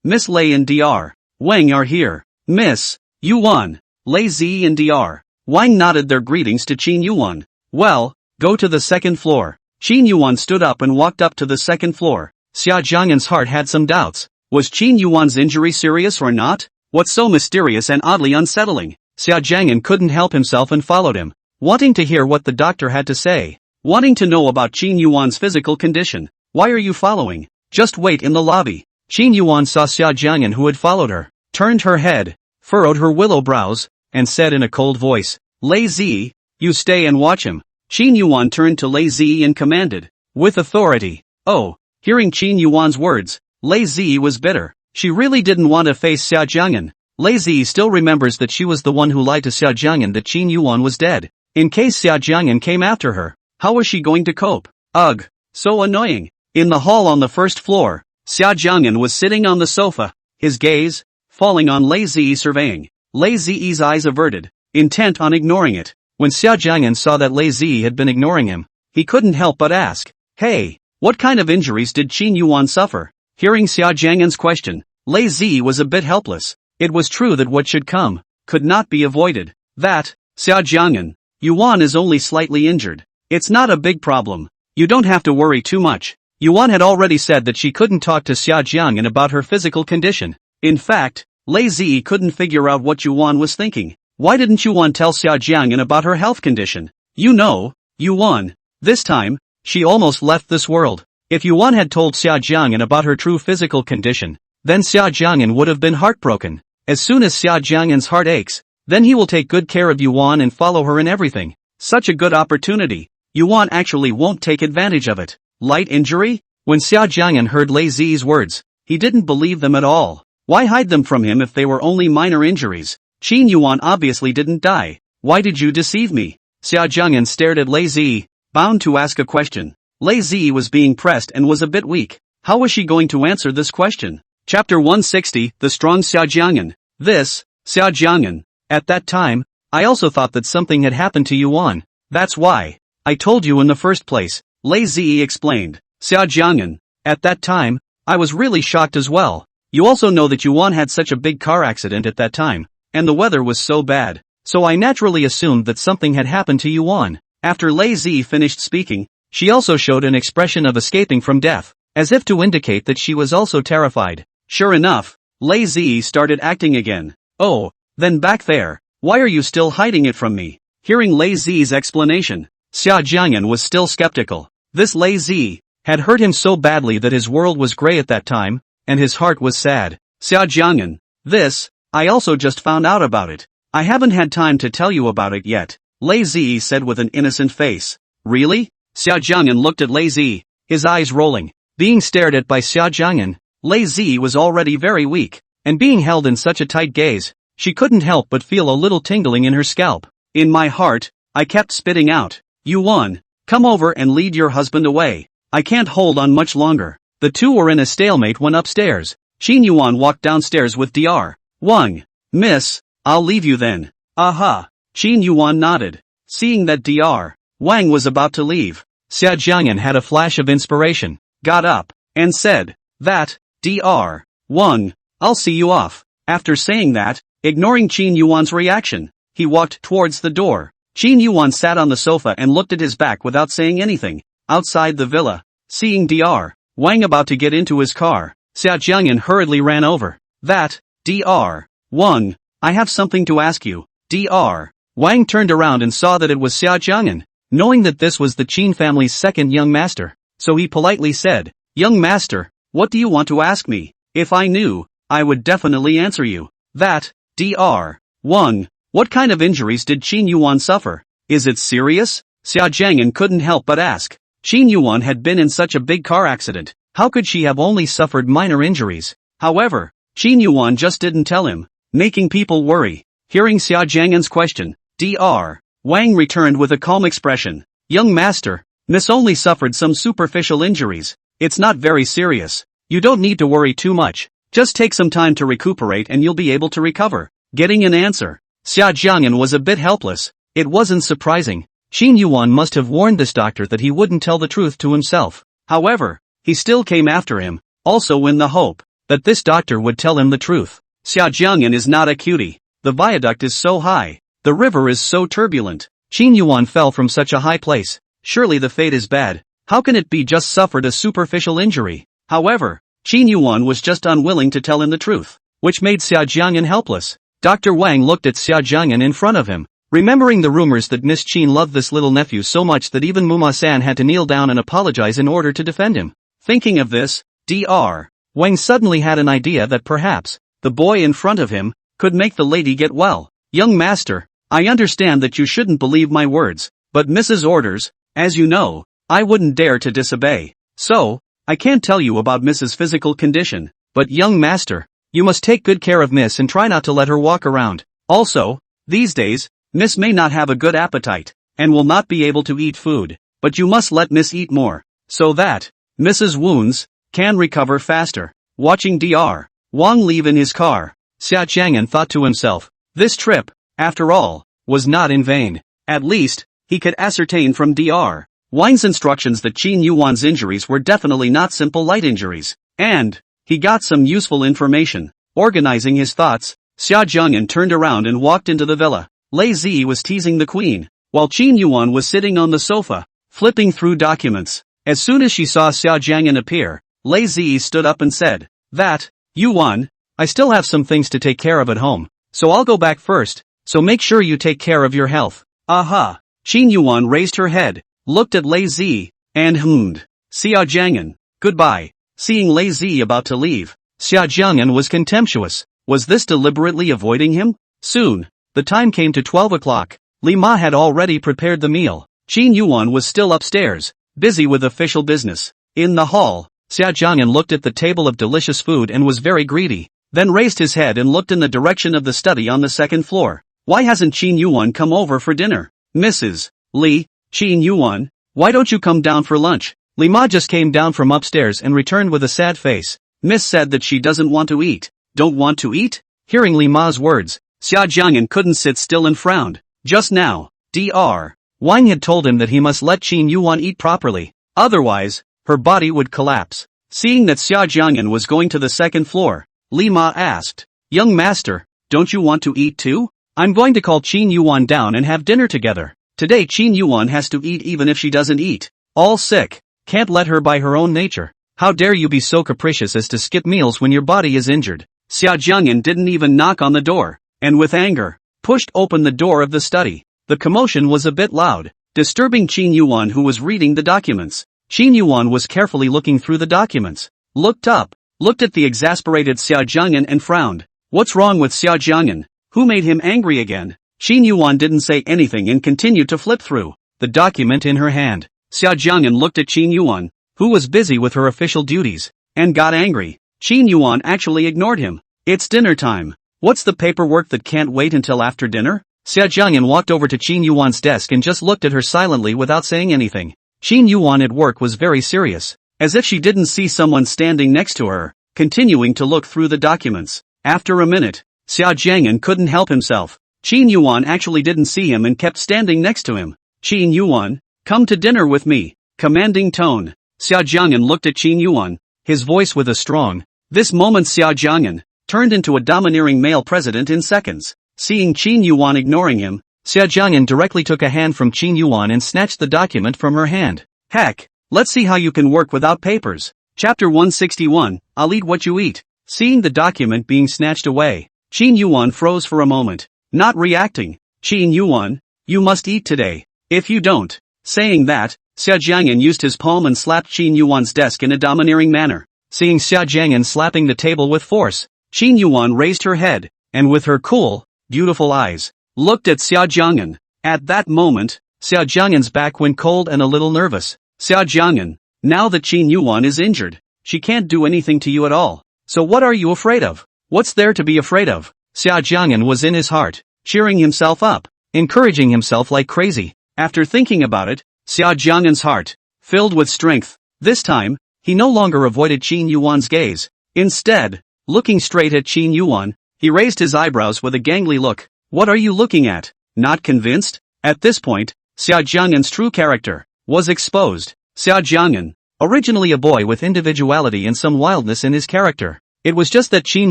Lei and Dr. Wang are here. Miss Yuwan, Lei Zi and Dr. Wang nodded their greetings to Qin Yuwan. Well, go to the second floor. Qin Yuwan stood up and walked up to the second floor. Xia Jiang'an's heart had some doubts. Was Qin Yuwan's injury serious or not? What's so mysterious and oddly unsettling? Xia Jiang'an couldn't help himself and followed him, wanting to hear what the doctor had to say, wanting to know about Qin Yuwan's physical condition. Why are you following? Just wait in the lobby. Qin Yuwan saw Xia Jiang'an, who had followed her, turned her head, furrowed her willow brows, and said in a cold voice, Lei Zi, you stay and watch him. Qin Yuwan turned to Lei Zi and commanded, with authority. Oh, hearing Qin Yuwan's words, Lei Zi was bitter. She really didn't want to face Xia Jiang'an. Lei Zi still remembers that she was the one who lied to Xia Jiang'an that Qin Yuwan was dead. In case Xia Jiang'an came after her, how was she going to cope? Ugh, so annoying. In the hall on the first floor, Xia Jiang'an was sitting on the sofa, his gaze falling on Lei Zi, surveying. Lei Zi's eyes averted, intent on ignoring it. When Xia Jiang'an saw that Lei Zi had been ignoring him, he couldn't help but ask, hey, what kind of injuries did Qin Yuwan suffer? Hearing Xia Jiang'an's question, Lei Zi was a bit helpless. It was true that what should come could not be avoided. That, Xia Jiang'an, Yuwan is only slightly injured. It's not a big problem. You don't have to worry too much. Yuwan had already said that she couldn't talk to Xia Jiang'an about her physical condition. In fact, Lei Zi couldn't figure out what Yuwan was thinking. Why didn't Yuwan tell Xia Jiang'an about her health condition? You know, Yuwan. This time, she almost left this world. If Yuwan had told Xia Jiang'an about her true physical condition, then Xia Jiang'an would have been heartbroken. As soon as Xia Jiang'an's heart aches, then he will take good care of Yuwan and follow her in everything. Such a good opportunity. Yuwan actually won't take advantage of it. Light injury? When Xia Jiang'an heard Lei Zi's words, he didn't believe them at all. Why hide them from him if they were only minor injuries? Qin Yuwan obviously didn't die. Why did you deceive me? Xia Jiang'an stared at Lei Zi, bound to ask a question. Lei Zi was being pressed and was a bit weak. How was she going to answer this question? Chapter 160, The Strong Xia Jiang'an. This, Xia Jiang'an. At that time, I also thought that something had happened to Yuwan. That's why I told you in the first place, Lei Zi explained. Xia Jiang'an. At that time, I was really shocked as well. You also know that Yuwan had such a big car accident at that time, and the weather was so bad, so I naturally assumed that something had happened to Yuwan. After Lei Zi finished speaking, she also showed an expression of escaping from death, as if to indicate that she was also terrified. Sure enough, Lei Zi started acting again. Oh, then back there, why are you still hiding it from me? Hearing Lei Zi's explanation, Xia Jiang'an was still skeptical. This Lei Zi had hurt him so badly that his world was gray at that time, and his heart was sad. Xia Jiang'an, this, I also just found out about it. I haven't had time to tell you about it yet, Lei Zi said with an innocent face. Really? Xia Jiang'an looked at Lei Zi, his eyes rolling. Being stared at by Xia Jiang'an, Lei Zi was already very weak, and being held in such a tight gaze, she couldn't help but feel a little tingling in her scalp. In my heart, I kept spitting out, Yuwan, come over and lead your husband away. I can't hold on much longer. The two were in a stalemate when upstairs. Qin Yuwan walked downstairs with Dr. Wang. Miss, I'll leave you then. Aha. Qin Yuwan nodded. Seeing that Dr. Wang was about to leave, Xia Jiang'an had a flash of inspiration, got up, and said, that, Dr. Wang, I'll see you off. After saying that, ignoring Qin Yuwan's reaction, he walked towards the door. Qin Yuwan sat on the sofa and looked at his back without saying anything. Outside the villa, seeing Dr. Wang about to get into his car, Xia Jiang'an hurriedly ran over. That, Dr. Wang, I have something to ask you. Dr. Wang turned around and saw that it was Xia Jiang'an, knowing that this was the Qin family's second young master. So he politely said, young master, what do you want to ask me? If I knew, I would definitely answer you. That, Dr. Wang, what kind of injuries did Qin Yuwan suffer? Is it serious? Xia Jiang'an couldn't help but ask. Qin Yuwan had been in such a big car accident, how could she have only suffered minor injuries? However, Qin Yuwan just didn't tell him, making people worry. Hearing Xia Jiang'an's question, Dr. Wang returned with a calm expression. Young master, Miss only suffered some superficial injuries. It's not very serious. You don't need to worry too much. Just take some time to recuperate and you'll be able to recover. Getting an answer, Xia Jiang'an was a bit helpless. It wasn't surprising. Qin Yuwan must have warned this doctor that he wouldn't tell the truth to himself. However, he still came after him, also in the hope that this doctor would tell him the truth. Xia Jiang'an is not a cutie. The viaduct is so high. The river is so turbulent. Qin Yuwan fell from such a high place. Surely the fate is bad. How can it be just suffered a superficial injury? However, Qin Yuwan was just unwilling to tell him the truth, which made Xia Jiang'an helpless. Dr. Wang looked at Xia Jiang'an in front of him, remembering the rumors that Miss Qin loved this little nephew so much that even Muma-san had to kneel down and apologize in order to defend him. Thinking of this, Dr. Wang suddenly had an idea that perhaps the boy in front of him could make the lady get well. Young master, I understand that you shouldn't believe my words, but Mrs. orders, as you know, I wouldn't dare to disobey. So, I can't tell you about Mrs. physical condition, but young master, you must take good care of Miss and try not to let her walk around. Also, these days, Miss may not have a good appetite, and will not be able to eat food, but you must let Miss eat more, so that Mrs. wounds can recover faster. Watching Dr. Wang leave in his car, Xia Jiang'an thought to himself, this trip, after all, was not in vain. At least, he could ascertain from Dr. Wang's instructions that Qin Yuwan's injuries were definitely not simple light injuries, and he got some useful information. Organizing his thoughts, Xia Jiang'an turned around and walked into the villa. Lei Zi was teasing the queen, while Qin Yuwan was sitting on the sofa, flipping through documents. As soon as she saw Xia Jiang'an appear, Lei Zi stood up and said, that, Yuwan, I still have some things to take care of at home, so I'll go back first, so make sure you take care of your health. Aha. Qin Yuwan raised her head, looked at Lei Zi, and hummed. Xia Jiang'an, goodbye. Seeing Lei Zi about to leave, Xia Jiang'an was contemptuous. Was this deliberately avoiding him? Soon, the time came to 12 o'clock. Li Ma had already prepared the meal. Qin Yuwan was still upstairs, busy with official business. In the hall, Xia Jiang'an looked at the table of delicious food and was very greedy, then raised his head and looked in the direction of the study on the second floor. Why hasn't Qin Yuwan come over for dinner? Mrs. Li, Qin Yuwan, why don't you come down for lunch? Li Ma just came down from upstairs and returned with a sad face. Miss said that she doesn't want to eat. Don't want to eat? Hearing Li Ma's words, Xia Jiang'an couldn't sit still and frowned. Just now, Dr. Wang had told him that he must let Qin Yuwan eat properly, otherwise, her body would collapse. Seeing that Xia Jiang'an was going to the second floor, Li Ma asked, young master, don't you want to eat too? I'm going to call Qin Yuwan down and have dinner together. Today Qin Yuwan has to eat even if she doesn't eat. All sick. Can't let her by her own nature. How dare you be so capricious as to skip meals when your body is injured? Xia Jiang'an didn't even knock on the door, and with anger, pushed open the door of the study. The commotion was a bit loud, disturbing Qin Yuwan who was reading the documents. Qin Yuwan was carefully looking through the documents, looked up, looked at the exasperated Xia Jiang'an and frowned. What's wrong with Xia Jiang'an? Who made him angry again? Qin Yuwan didn't say anything and continued to flip through the document in her hand. Xia Jiang'an looked at Qin Yuwan, who was busy with her official duties, and got angry. Qin Yuwan actually ignored him. It's dinner time. What's the paperwork that can't wait until after dinner? Xia Jiang'an walked over to Qin Yuwan's desk and just looked at her silently without saying anything. Qin Yuwan at work was very serious, as if she didn't see someone standing next to her, continuing to look through the documents. After a minute, Xia Jiang'an couldn't help himself. Qin Yuwan actually didn't see him and kept standing next to him. Qin Yuwan, come to dinner with me. Commanding tone. Xia Jiang'an looked at Qin Yuwan, his voice with a strong. This moment Xia Jiang'an turned into a domineering male president in seconds. Seeing Qin Yuwan ignoring him, Xia Jiang'an directly took a hand from Qin Yuwan and snatched the document from her hand. Heck, let's see how you can work without papers. Chapter 161, I'll eat what you eat. Seeing the document being snatched away, Qin Yuwan froze for a moment, not reacting. Qin Yuwan, you must eat today. If you don't. Saying that, Xia Jiang'an used his palm and slapped Qin Yuwan's desk in a domineering manner. Seeing Xia Jiang'an slapping the table with force, Qin Yuwan raised her head, and with her cool, beautiful eyes, looked at Xia Jiang'an. At that moment, Xia Jiang'an's back went cold and a little nervous. Xia Jiang'an, now that Qin Yuwan is injured, she can't do anything to you at all. So what are you afraid of? What's there to be afraid of? Xia Jiang'an was in his heart, cheering himself up, encouraging himself like crazy. After thinking about it, Xia Jiang'an's heart filled with strength. This time, he no longer avoided Qin Yuwan's gaze. Instead, looking straight at Qin Yuwan, he raised his eyebrows with a gangly look. What are you looking at? Not convinced? At this point, Xia Jiang'an's true character was exposed. Xia Jiang'an, originally a boy with individuality and some wildness in his character. It was just that Qin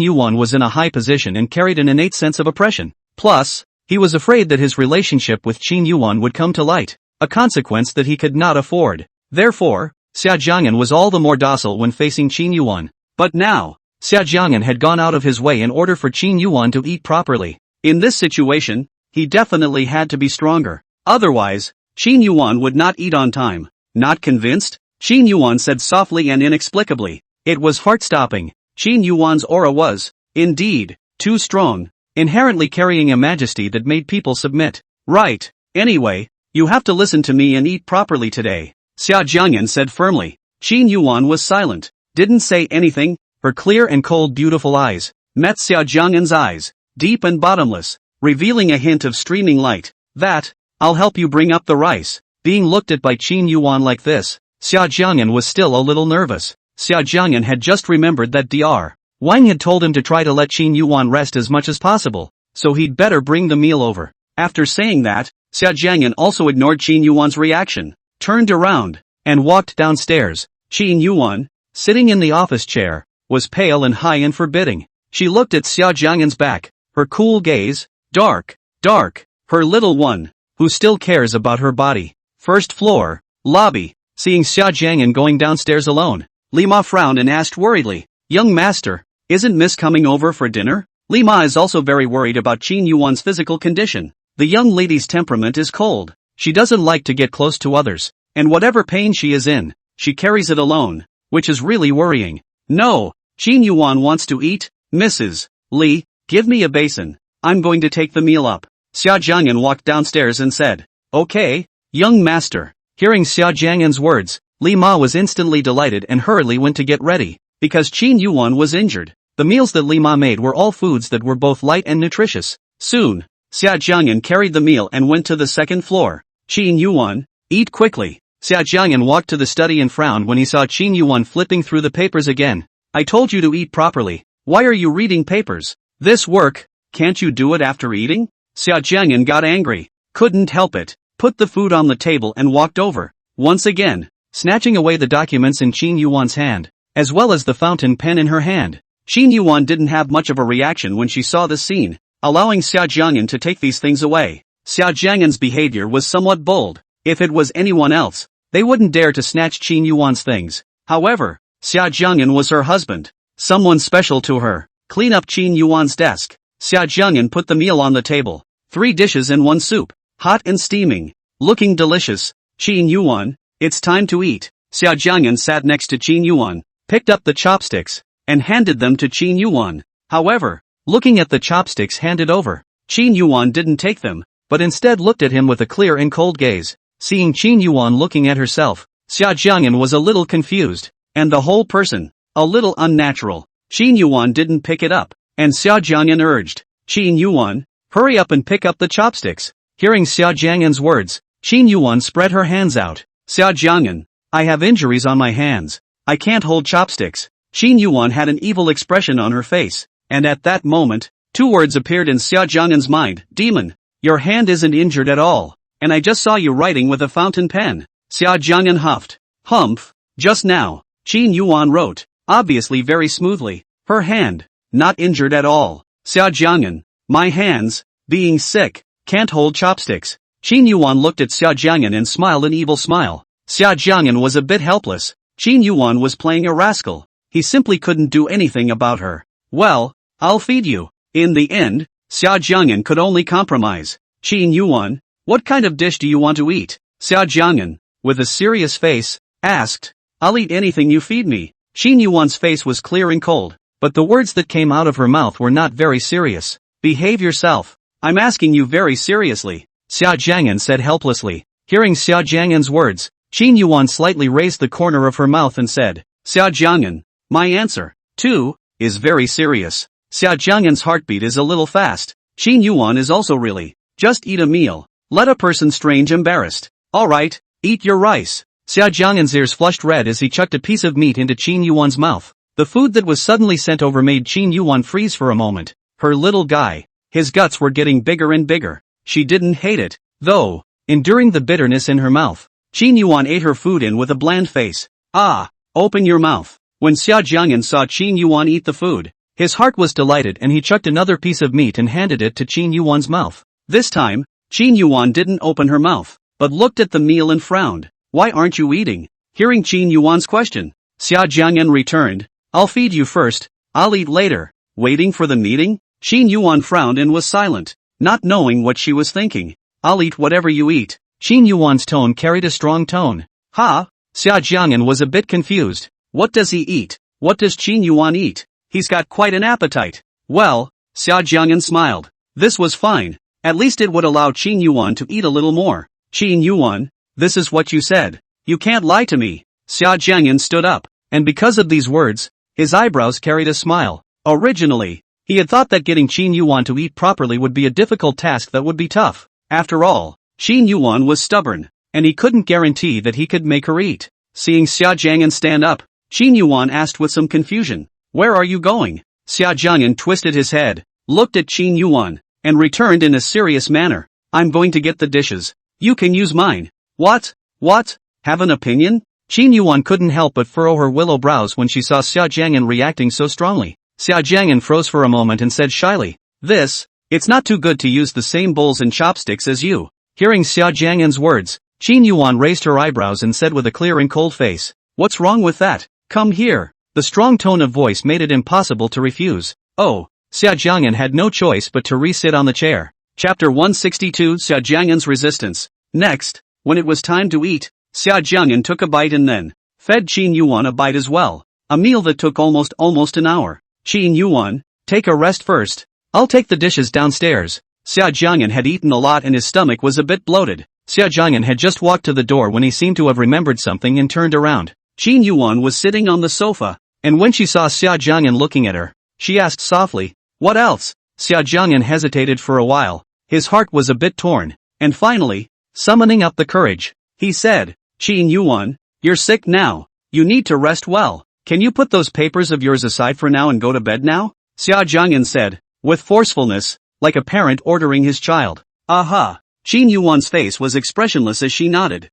Yuwan was in a high position and carried an innate sense of oppression. Plus, he was afraid that his relationship with Qin Yuwan would come to light, a consequence that he could not afford. Therefore, Xia Jiang'an was all the more docile when facing Qin Yuwan. But now, Xia Jiang'an had gone out of his way in order for Qin Yuwan to eat properly. In this situation, he definitely had to be stronger. Otherwise, Qin Yuwan would not eat on time. Not convinced? Qin Yuwan said softly and inexplicably. It was heart-stopping. Qin Yuwan's aura was, indeed, too strong, inherently carrying a majesty that made people submit. Right. Anyway, you have to listen to me and eat properly today, Xia Jiang'an said firmly. Qin Yuwan was silent, didn't say anything. Her clear and cold beautiful eyes met Xia Jiang'an's eyes, deep and bottomless, revealing a hint of streaming light. That, I'll help you bring up the rice. Being looked at by Qin Yuwan like this, Xia Jiang'an was still a little nervous. Xia Jiang'an had just remembered that Dr. Wang had told him to try to let Qin Yuwan rest as much as possible, so he'd better bring the meal over. After saying that, Xia Jiang'an also ignored Qin Yuwan's reaction, turned around, and walked downstairs. Qin Yuwan, sitting in the office chair, was pale and high and forbidding. She looked at Xia Jiang'an's back, her cool gaze, dark, her little one, who still cares about her body. First floor, lobby. Seeing Xia Jiang'an going downstairs alone, Li Ma frowned and asked worriedly, young master, isn't Miss coming over for dinner? Li Ma is also very worried about Qin Yuwan's physical condition. The young lady's temperament is cold. She doesn't like to get close to others, and whatever pain she is in, she carries it alone, which is really worrying. No, Qin Yuwan wants to eat. Mrs. Li, give me a basin. I'm going to take the meal up. Xia Jiang'an walked downstairs and said, okay, young master. Hearing Xia Jiang'an's words, Li Ma was instantly delighted and hurriedly went to get ready. Because Qin Yuwan was injured, the meals that Li Ma made were all foods that were both light and nutritious. Soon, Xia Jiang'an carried the meal and went to the second floor. Qin Yuwan, eat quickly. Xia Jiang'an walked to the study and frowned when he saw Qin Yuwan flipping through the papers again. I told you to eat properly. Why are you reading papers? This work, can't you do it after eating? Xia Jiang'an got angry, couldn't help it, put the food on the table and walked over, once again, snatching away the documents in Qin Yuwan's hand, as well as the fountain pen in her hand. Qin Yuwan didn't have much of a reaction when she saw the scene, allowing Xia Jiang'an to take these things away. Xia Jiang'an's behavior was somewhat bold. If it was anyone else, they wouldn't dare to snatch Qin Yuwan's things. However, Xia Jiang'an was her husband, someone special to her. Clean up Qin Yuwan's desk. Xia Jiang'an put the meal on the table. 3 dishes and 1 soup, hot and steaming, looking delicious. Qin Yuwan, it's time to eat. Xia Jiang'an sat next to Qin Yuwan, picked up the chopsticks, and handed them to Qin Yuwan. However, looking at the chopsticks handed over, Qin Yuwan didn't take them, but instead looked at him with a clear and cold gaze. Seeing Qin Yuwan looking at herself, Xia Jiang'an was a little confused, and the whole person, a little unnatural. Qin Yuwan didn't pick it up, and Xia Jiang'an urged, Qin Yuwan, hurry up and pick up the chopsticks. Hearing Xia Jiang'an's words, Qin Yuwan spread her hands out. Xia Jiang'an, I have injuries on my hands. I can't hold chopsticks. Qin Yuwan had an evil expression on her face, and at that moment, 2 words appeared in Xia Jiang'an's mind, demon. Your hand isn't injured at all, and I just saw you writing with a fountain pen. Xia Jiang'an huffed. Humph. Just now, Qin Yuwan wrote, obviously very smoothly. Her hand, not injured at all. Xia Jiang'an, my hands, being sick, can't hold chopsticks. Qin Yuwan looked at Xia Jiang'an and smiled an evil smile. Xia Jiang'an was a bit helpless. Qin Yuwan was playing a rascal. He simply couldn't do anything about her. Well, I'll feed you. In the end, Xia Jiang'an could only compromise. Qin Yuwan, what kind of dish do you want to eat? Xia Jiang'an, with a serious face, asked. I'll eat anything you feed me. Qin Yuwan's face was clear and cold, but the words that came out of her mouth were not very serious. Behave yourself. I'm asking you very seriously, Xia Jiang'an said helplessly. Hearing Xia Jiang'an's words, Qin Yuwan slightly raised the corner of her mouth and said, Xia Jiang'an, my answer, too, is very serious. Xia Jiang'an's heartbeat is a little fast. Qin Yuwan is also really. Just eat a meal. Let a person strange embarrassed. Alright, eat your rice. Xia Jiang'an's ears flushed red as he chucked a piece of meat into Qin Yuwan's mouth. The food that was suddenly sent over made Qin Yuwan freeze for a moment. Her little guy. His guts were getting bigger and bigger. She didn't hate it, though, enduring the bitterness in her mouth. Qin Yuwan ate her food in with a bland face. Ah, open your mouth. When Xia Jiang'an saw Qin Yuwan eat the food, his heart was delighted and he chucked another piece of meat and handed it to Qin Yuwan's mouth. This time, Qin Yuwan didn't open her mouth, but looked at the meal and frowned. Why aren't you eating? Hearing Qin Yuwan's question, Xia Jiang'an returned. I'll feed you first, I'll eat later. Waiting for the meeting? Qin Yuwan frowned and was silent, not knowing what she was thinking. I'll eat whatever you eat. Qin Yuwan's tone carried a strong tone. Ha? Xia Jiang'an was a bit confused. What does he eat? What does Qin Yuwan eat? He's got quite an appetite. Well, Xia Jiang'an smiled. This was fine. At least it would allow Qin Yuwan to eat a little more. Qin Yuwan, this is what you said. You can't lie to me. Xia Jiang'an stood up, and because of these words, his eyebrows carried a smile. Originally, he had thought that getting Qin Yuwan to eat properly would be a difficult task that would be tough. After all, Qin Yuwan was stubborn, and he couldn't guarantee that he could make her eat. Seeing Xia Jiang'an stand up, Qin Yuwan asked with some confusion, where are you going? Xia Jiang'an twisted his head, looked at Qin Yuwan, and returned in a serious manner. I'm going to get the dishes. You can use mine. What? What? Have an opinion? Qin Yuwan couldn't help but furrow her willow brows when she saw Xia Jiang'an reacting so strongly. Xia Jiang'an froze for a moment and said shyly, it's not too good to use the same bowls and chopsticks as you. Hearing Xia Jiang'an's words, Qin Yuwan raised her eyebrows and said with a clear and cold face, what's wrong with that? Come here. The strong tone of voice made it impossible to refuse. Oh, Xia Jiang'an had no choice but to re-sit on the chair. Chapter 162 Xia Jiang'an's Resistance. Next, when it was time to eat, Xia Jiang'an took a bite and then fed Qin Yuwan a bite as well. A meal that took almost an hour. Qin Yuwan, take a rest first. I'll take the dishes downstairs. Xia Jiang'an had eaten a lot and his stomach was a bit bloated. Xia Jiang'an had just walked to the door when he seemed to have remembered something and turned around. Qin Yuwan was sitting on the sofa, and when she saw Xia Jiang'an looking at her, she asked softly, what else? Xia Jiang'an hesitated for a while. His heart was a bit torn, and finally, summoning up the courage, he said, Qin Yuwan, you're sick now. You need to rest well. Can you put those papers of yours aside for now and go to bed now? Xia Jiang'an said, with forcefulness, like a parent ordering his child. Aha! Qin Yuwan's face was expressionless as she nodded.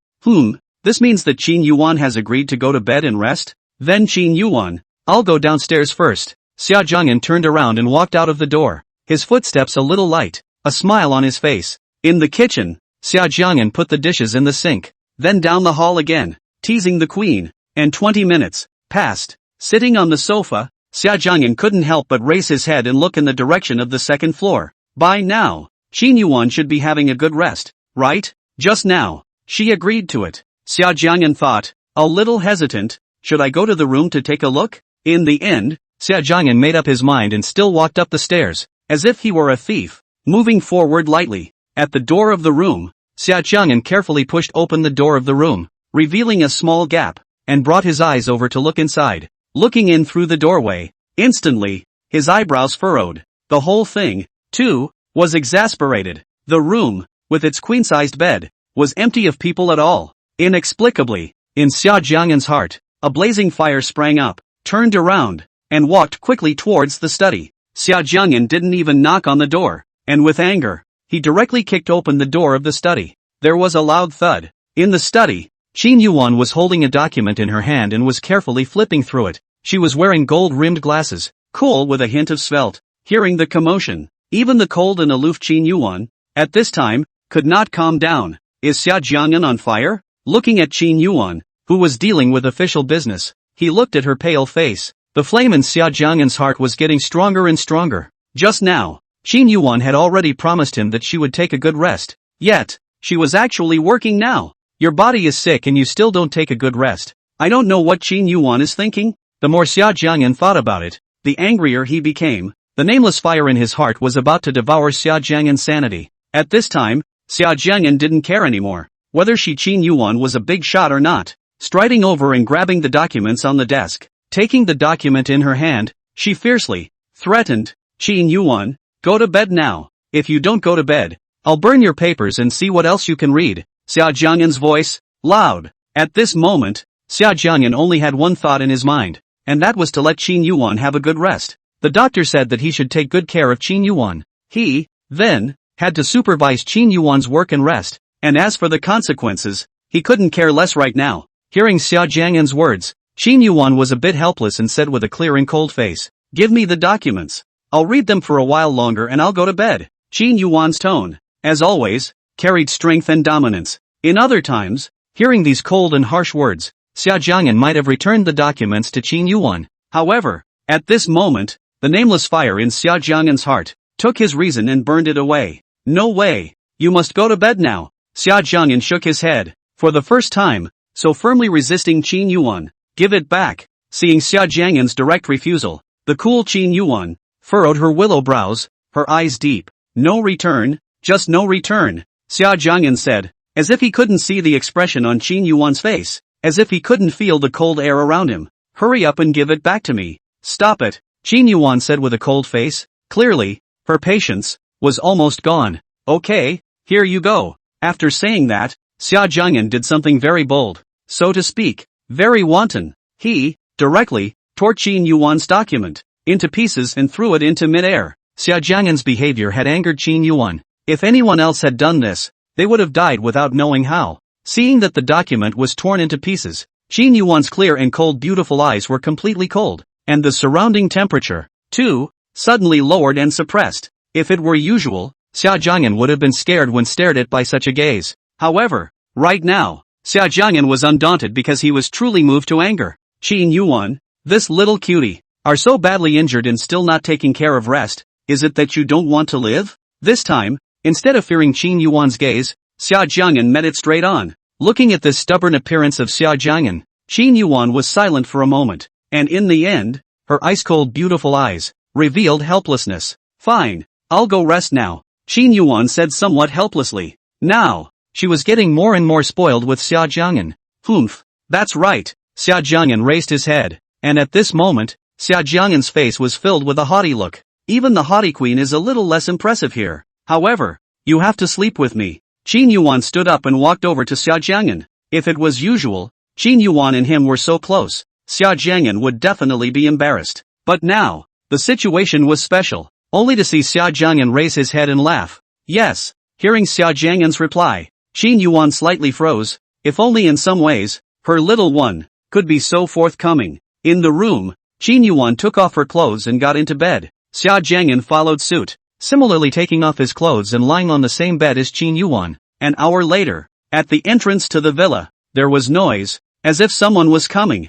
This means that Qin Yuwan has agreed to go to bed and rest? Then Qin Yuwan, I'll go downstairs first. Xia Jiang'an turned around and walked out of the door, his footsteps a little light, a smile on his face. In the kitchen, Xia Jiang'an put the dishes in the sink, then down the hall again, teasing the queen, and 20 minutes passed. Sitting on the sofa, Xia Jiang'an couldn't help but raise his head and look in the direction of the second floor. By now, Qin Yuwan should be having a good rest, right? Just now, she agreed to it. Xia Jiang'an thought, a little hesitant, should I go to the room to take a look? In the end, Xia Jiang'an made up his mind and still walked up the stairs, as if he were a thief, moving forward lightly. At the door of the room, Xia Jiang'an carefully pushed open the door of the room, revealing a small gap, and brought his eyes over to look inside. Looking in through the doorway, instantly, his eyebrows furrowed. The whole thing, too, was exasperated. The room, with its queen-sized bed, was empty of people at all. Inexplicably, in Xia Jiang'an's heart, a blazing fire sprang up. turned around, and walked quickly towards the study. Xia Jiang'an didn't even knock on the door, and with anger, he directly kicked open the door of the study. There was a loud thud. In the study, Qin Yuwan was holding a document in her hand and was carefully flipping through it. She was wearing gold-rimmed glasses, cool with a hint of svelte. Hearing the commotion, even the cold and aloof Qin Yuwan, at this time, could not calm down. Is Xia Jiang'an on fire? Looking at Qin Yuwan, who was dealing with official business, he looked at her pale face. The flame in Xia Jiang'an's heart was getting stronger and stronger. Just now, Qin Yuwan had already promised him that she would take a good rest. Yet, she was actually working now. Your body is sick and you still don't take a good rest. I don't know what Qin Yuwan is thinking. The more Xia Jiang'an thought about it, the angrier he became. The nameless fire in his heart was about to devour Xia Jiang'an's sanity. At this time, Xia Jiang'an didn't care anymore, whether Qin Yuwan was a big shot or not. Striding over and grabbing the documents on the desk, taking the document in her hand, she fiercely threatened, Qin Yuwan, go to bed now. If you don't go to bed, I'll burn your papers and see what else you can read. Xia Jiang'an's voice, loud. At this moment, Xia Jiang'an only had one thought in his mind, and that was to let Qin Yuwan have a good rest. The doctor said that he should take good care of Qin Yuwan. He, then, had to supervise Qin Yuwan's work and rest, and as for the consequences, he couldn't care less right now. Hearing Xia Jiang'an's words, Qin Yuwan was a bit helpless and said with a clear and cold face, give me the documents. I'll read them for a while longer and I'll go to bed. Qin Yuwan's tone, as always, carried strength and dominance. In other times, hearing these cold and harsh words, Xia Jiang'an might have returned the documents to Qin Yuwan. However, at this moment, the nameless fire in Xia Jiang'an's heart took his reason and burned it away. No way. You must go to bed now. Xia Jiang'an shook his head, for the first time, so firmly resisting Qin Yuwan. Give it back. Seeing Xia Jiang'an's direct refusal, the cool Qin Yuwan furrowed her willow brows, her eyes deep. No return, just no return, Xia Jiang'an said, as if he couldn't see the expression on Qin Yuwan's face, as if he couldn't feel the cold air around him. Hurry up and give it back to me. Stop it, Qin Yuwan said with a cold face. Clearly, her patience was almost gone. Okay, here you go. After saying that, Xia Jiang'an did something very bold, so to speak, very wanton. He, directly, tore Qin Yuwan's document into pieces and threw it into midair. Xia Jiang'an's behavior had angered Qin Yuwan. If anyone else had done this, they would have died without knowing how. Seeing that the document was torn into pieces, Qin Yuwan's clear and cold beautiful eyes were completely cold, and the surrounding temperature, too, suddenly lowered and suppressed. If it were usual, Xia Jiang'an would have been scared when stared at by such a gaze. However, right now, Xia Jiang'an was undaunted because he was truly moved to anger. Qin Yuwan, this little cutie, are so badly injured and still not taking care of rest. Is it that you don't want to live? This time, instead of fearing Qin Yuwan's gaze, Xia Jiang'an met it straight on. Looking at this stubborn appearance of Xia Jiang'an, Qin Yuwan was silent for a moment, and in the end, her ice-cold beautiful eyes revealed helplessness. Fine, I'll go rest now, Qin Yuwan said somewhat helplessly. Now, she was getting more and more spoiled with Xia Jiang'an. Humph, that's right, Xia Jiang'an raised his head, and at this moment, Xia Jiang'an's face was filled with a haughty look. Even the haughty queen is a little less impressive here. However, you have to sleep with me. Qin Yuwan stood up and walked over to Xia Jiang'an. If it was usual, Qin Yuwan and him were so close, Xia Jiang'an would definitely be embarrassed. But now, the situation was special, only to see Xia Jiang'an raise his head and laugh. Yes, hearing Xia Jiang'an's reply, Qin Yuwan slightly froze. If only in some ways, her little one could be so forthcoming. In the room, Qin Yuwan took off her clothes and got into bed. Xia Jiang'an followed suit, similarly taking off his clothes and lying on the same bed as Qin Yuwan. An hour later, at the entrance to the villa, there was noise, as if someone was coming.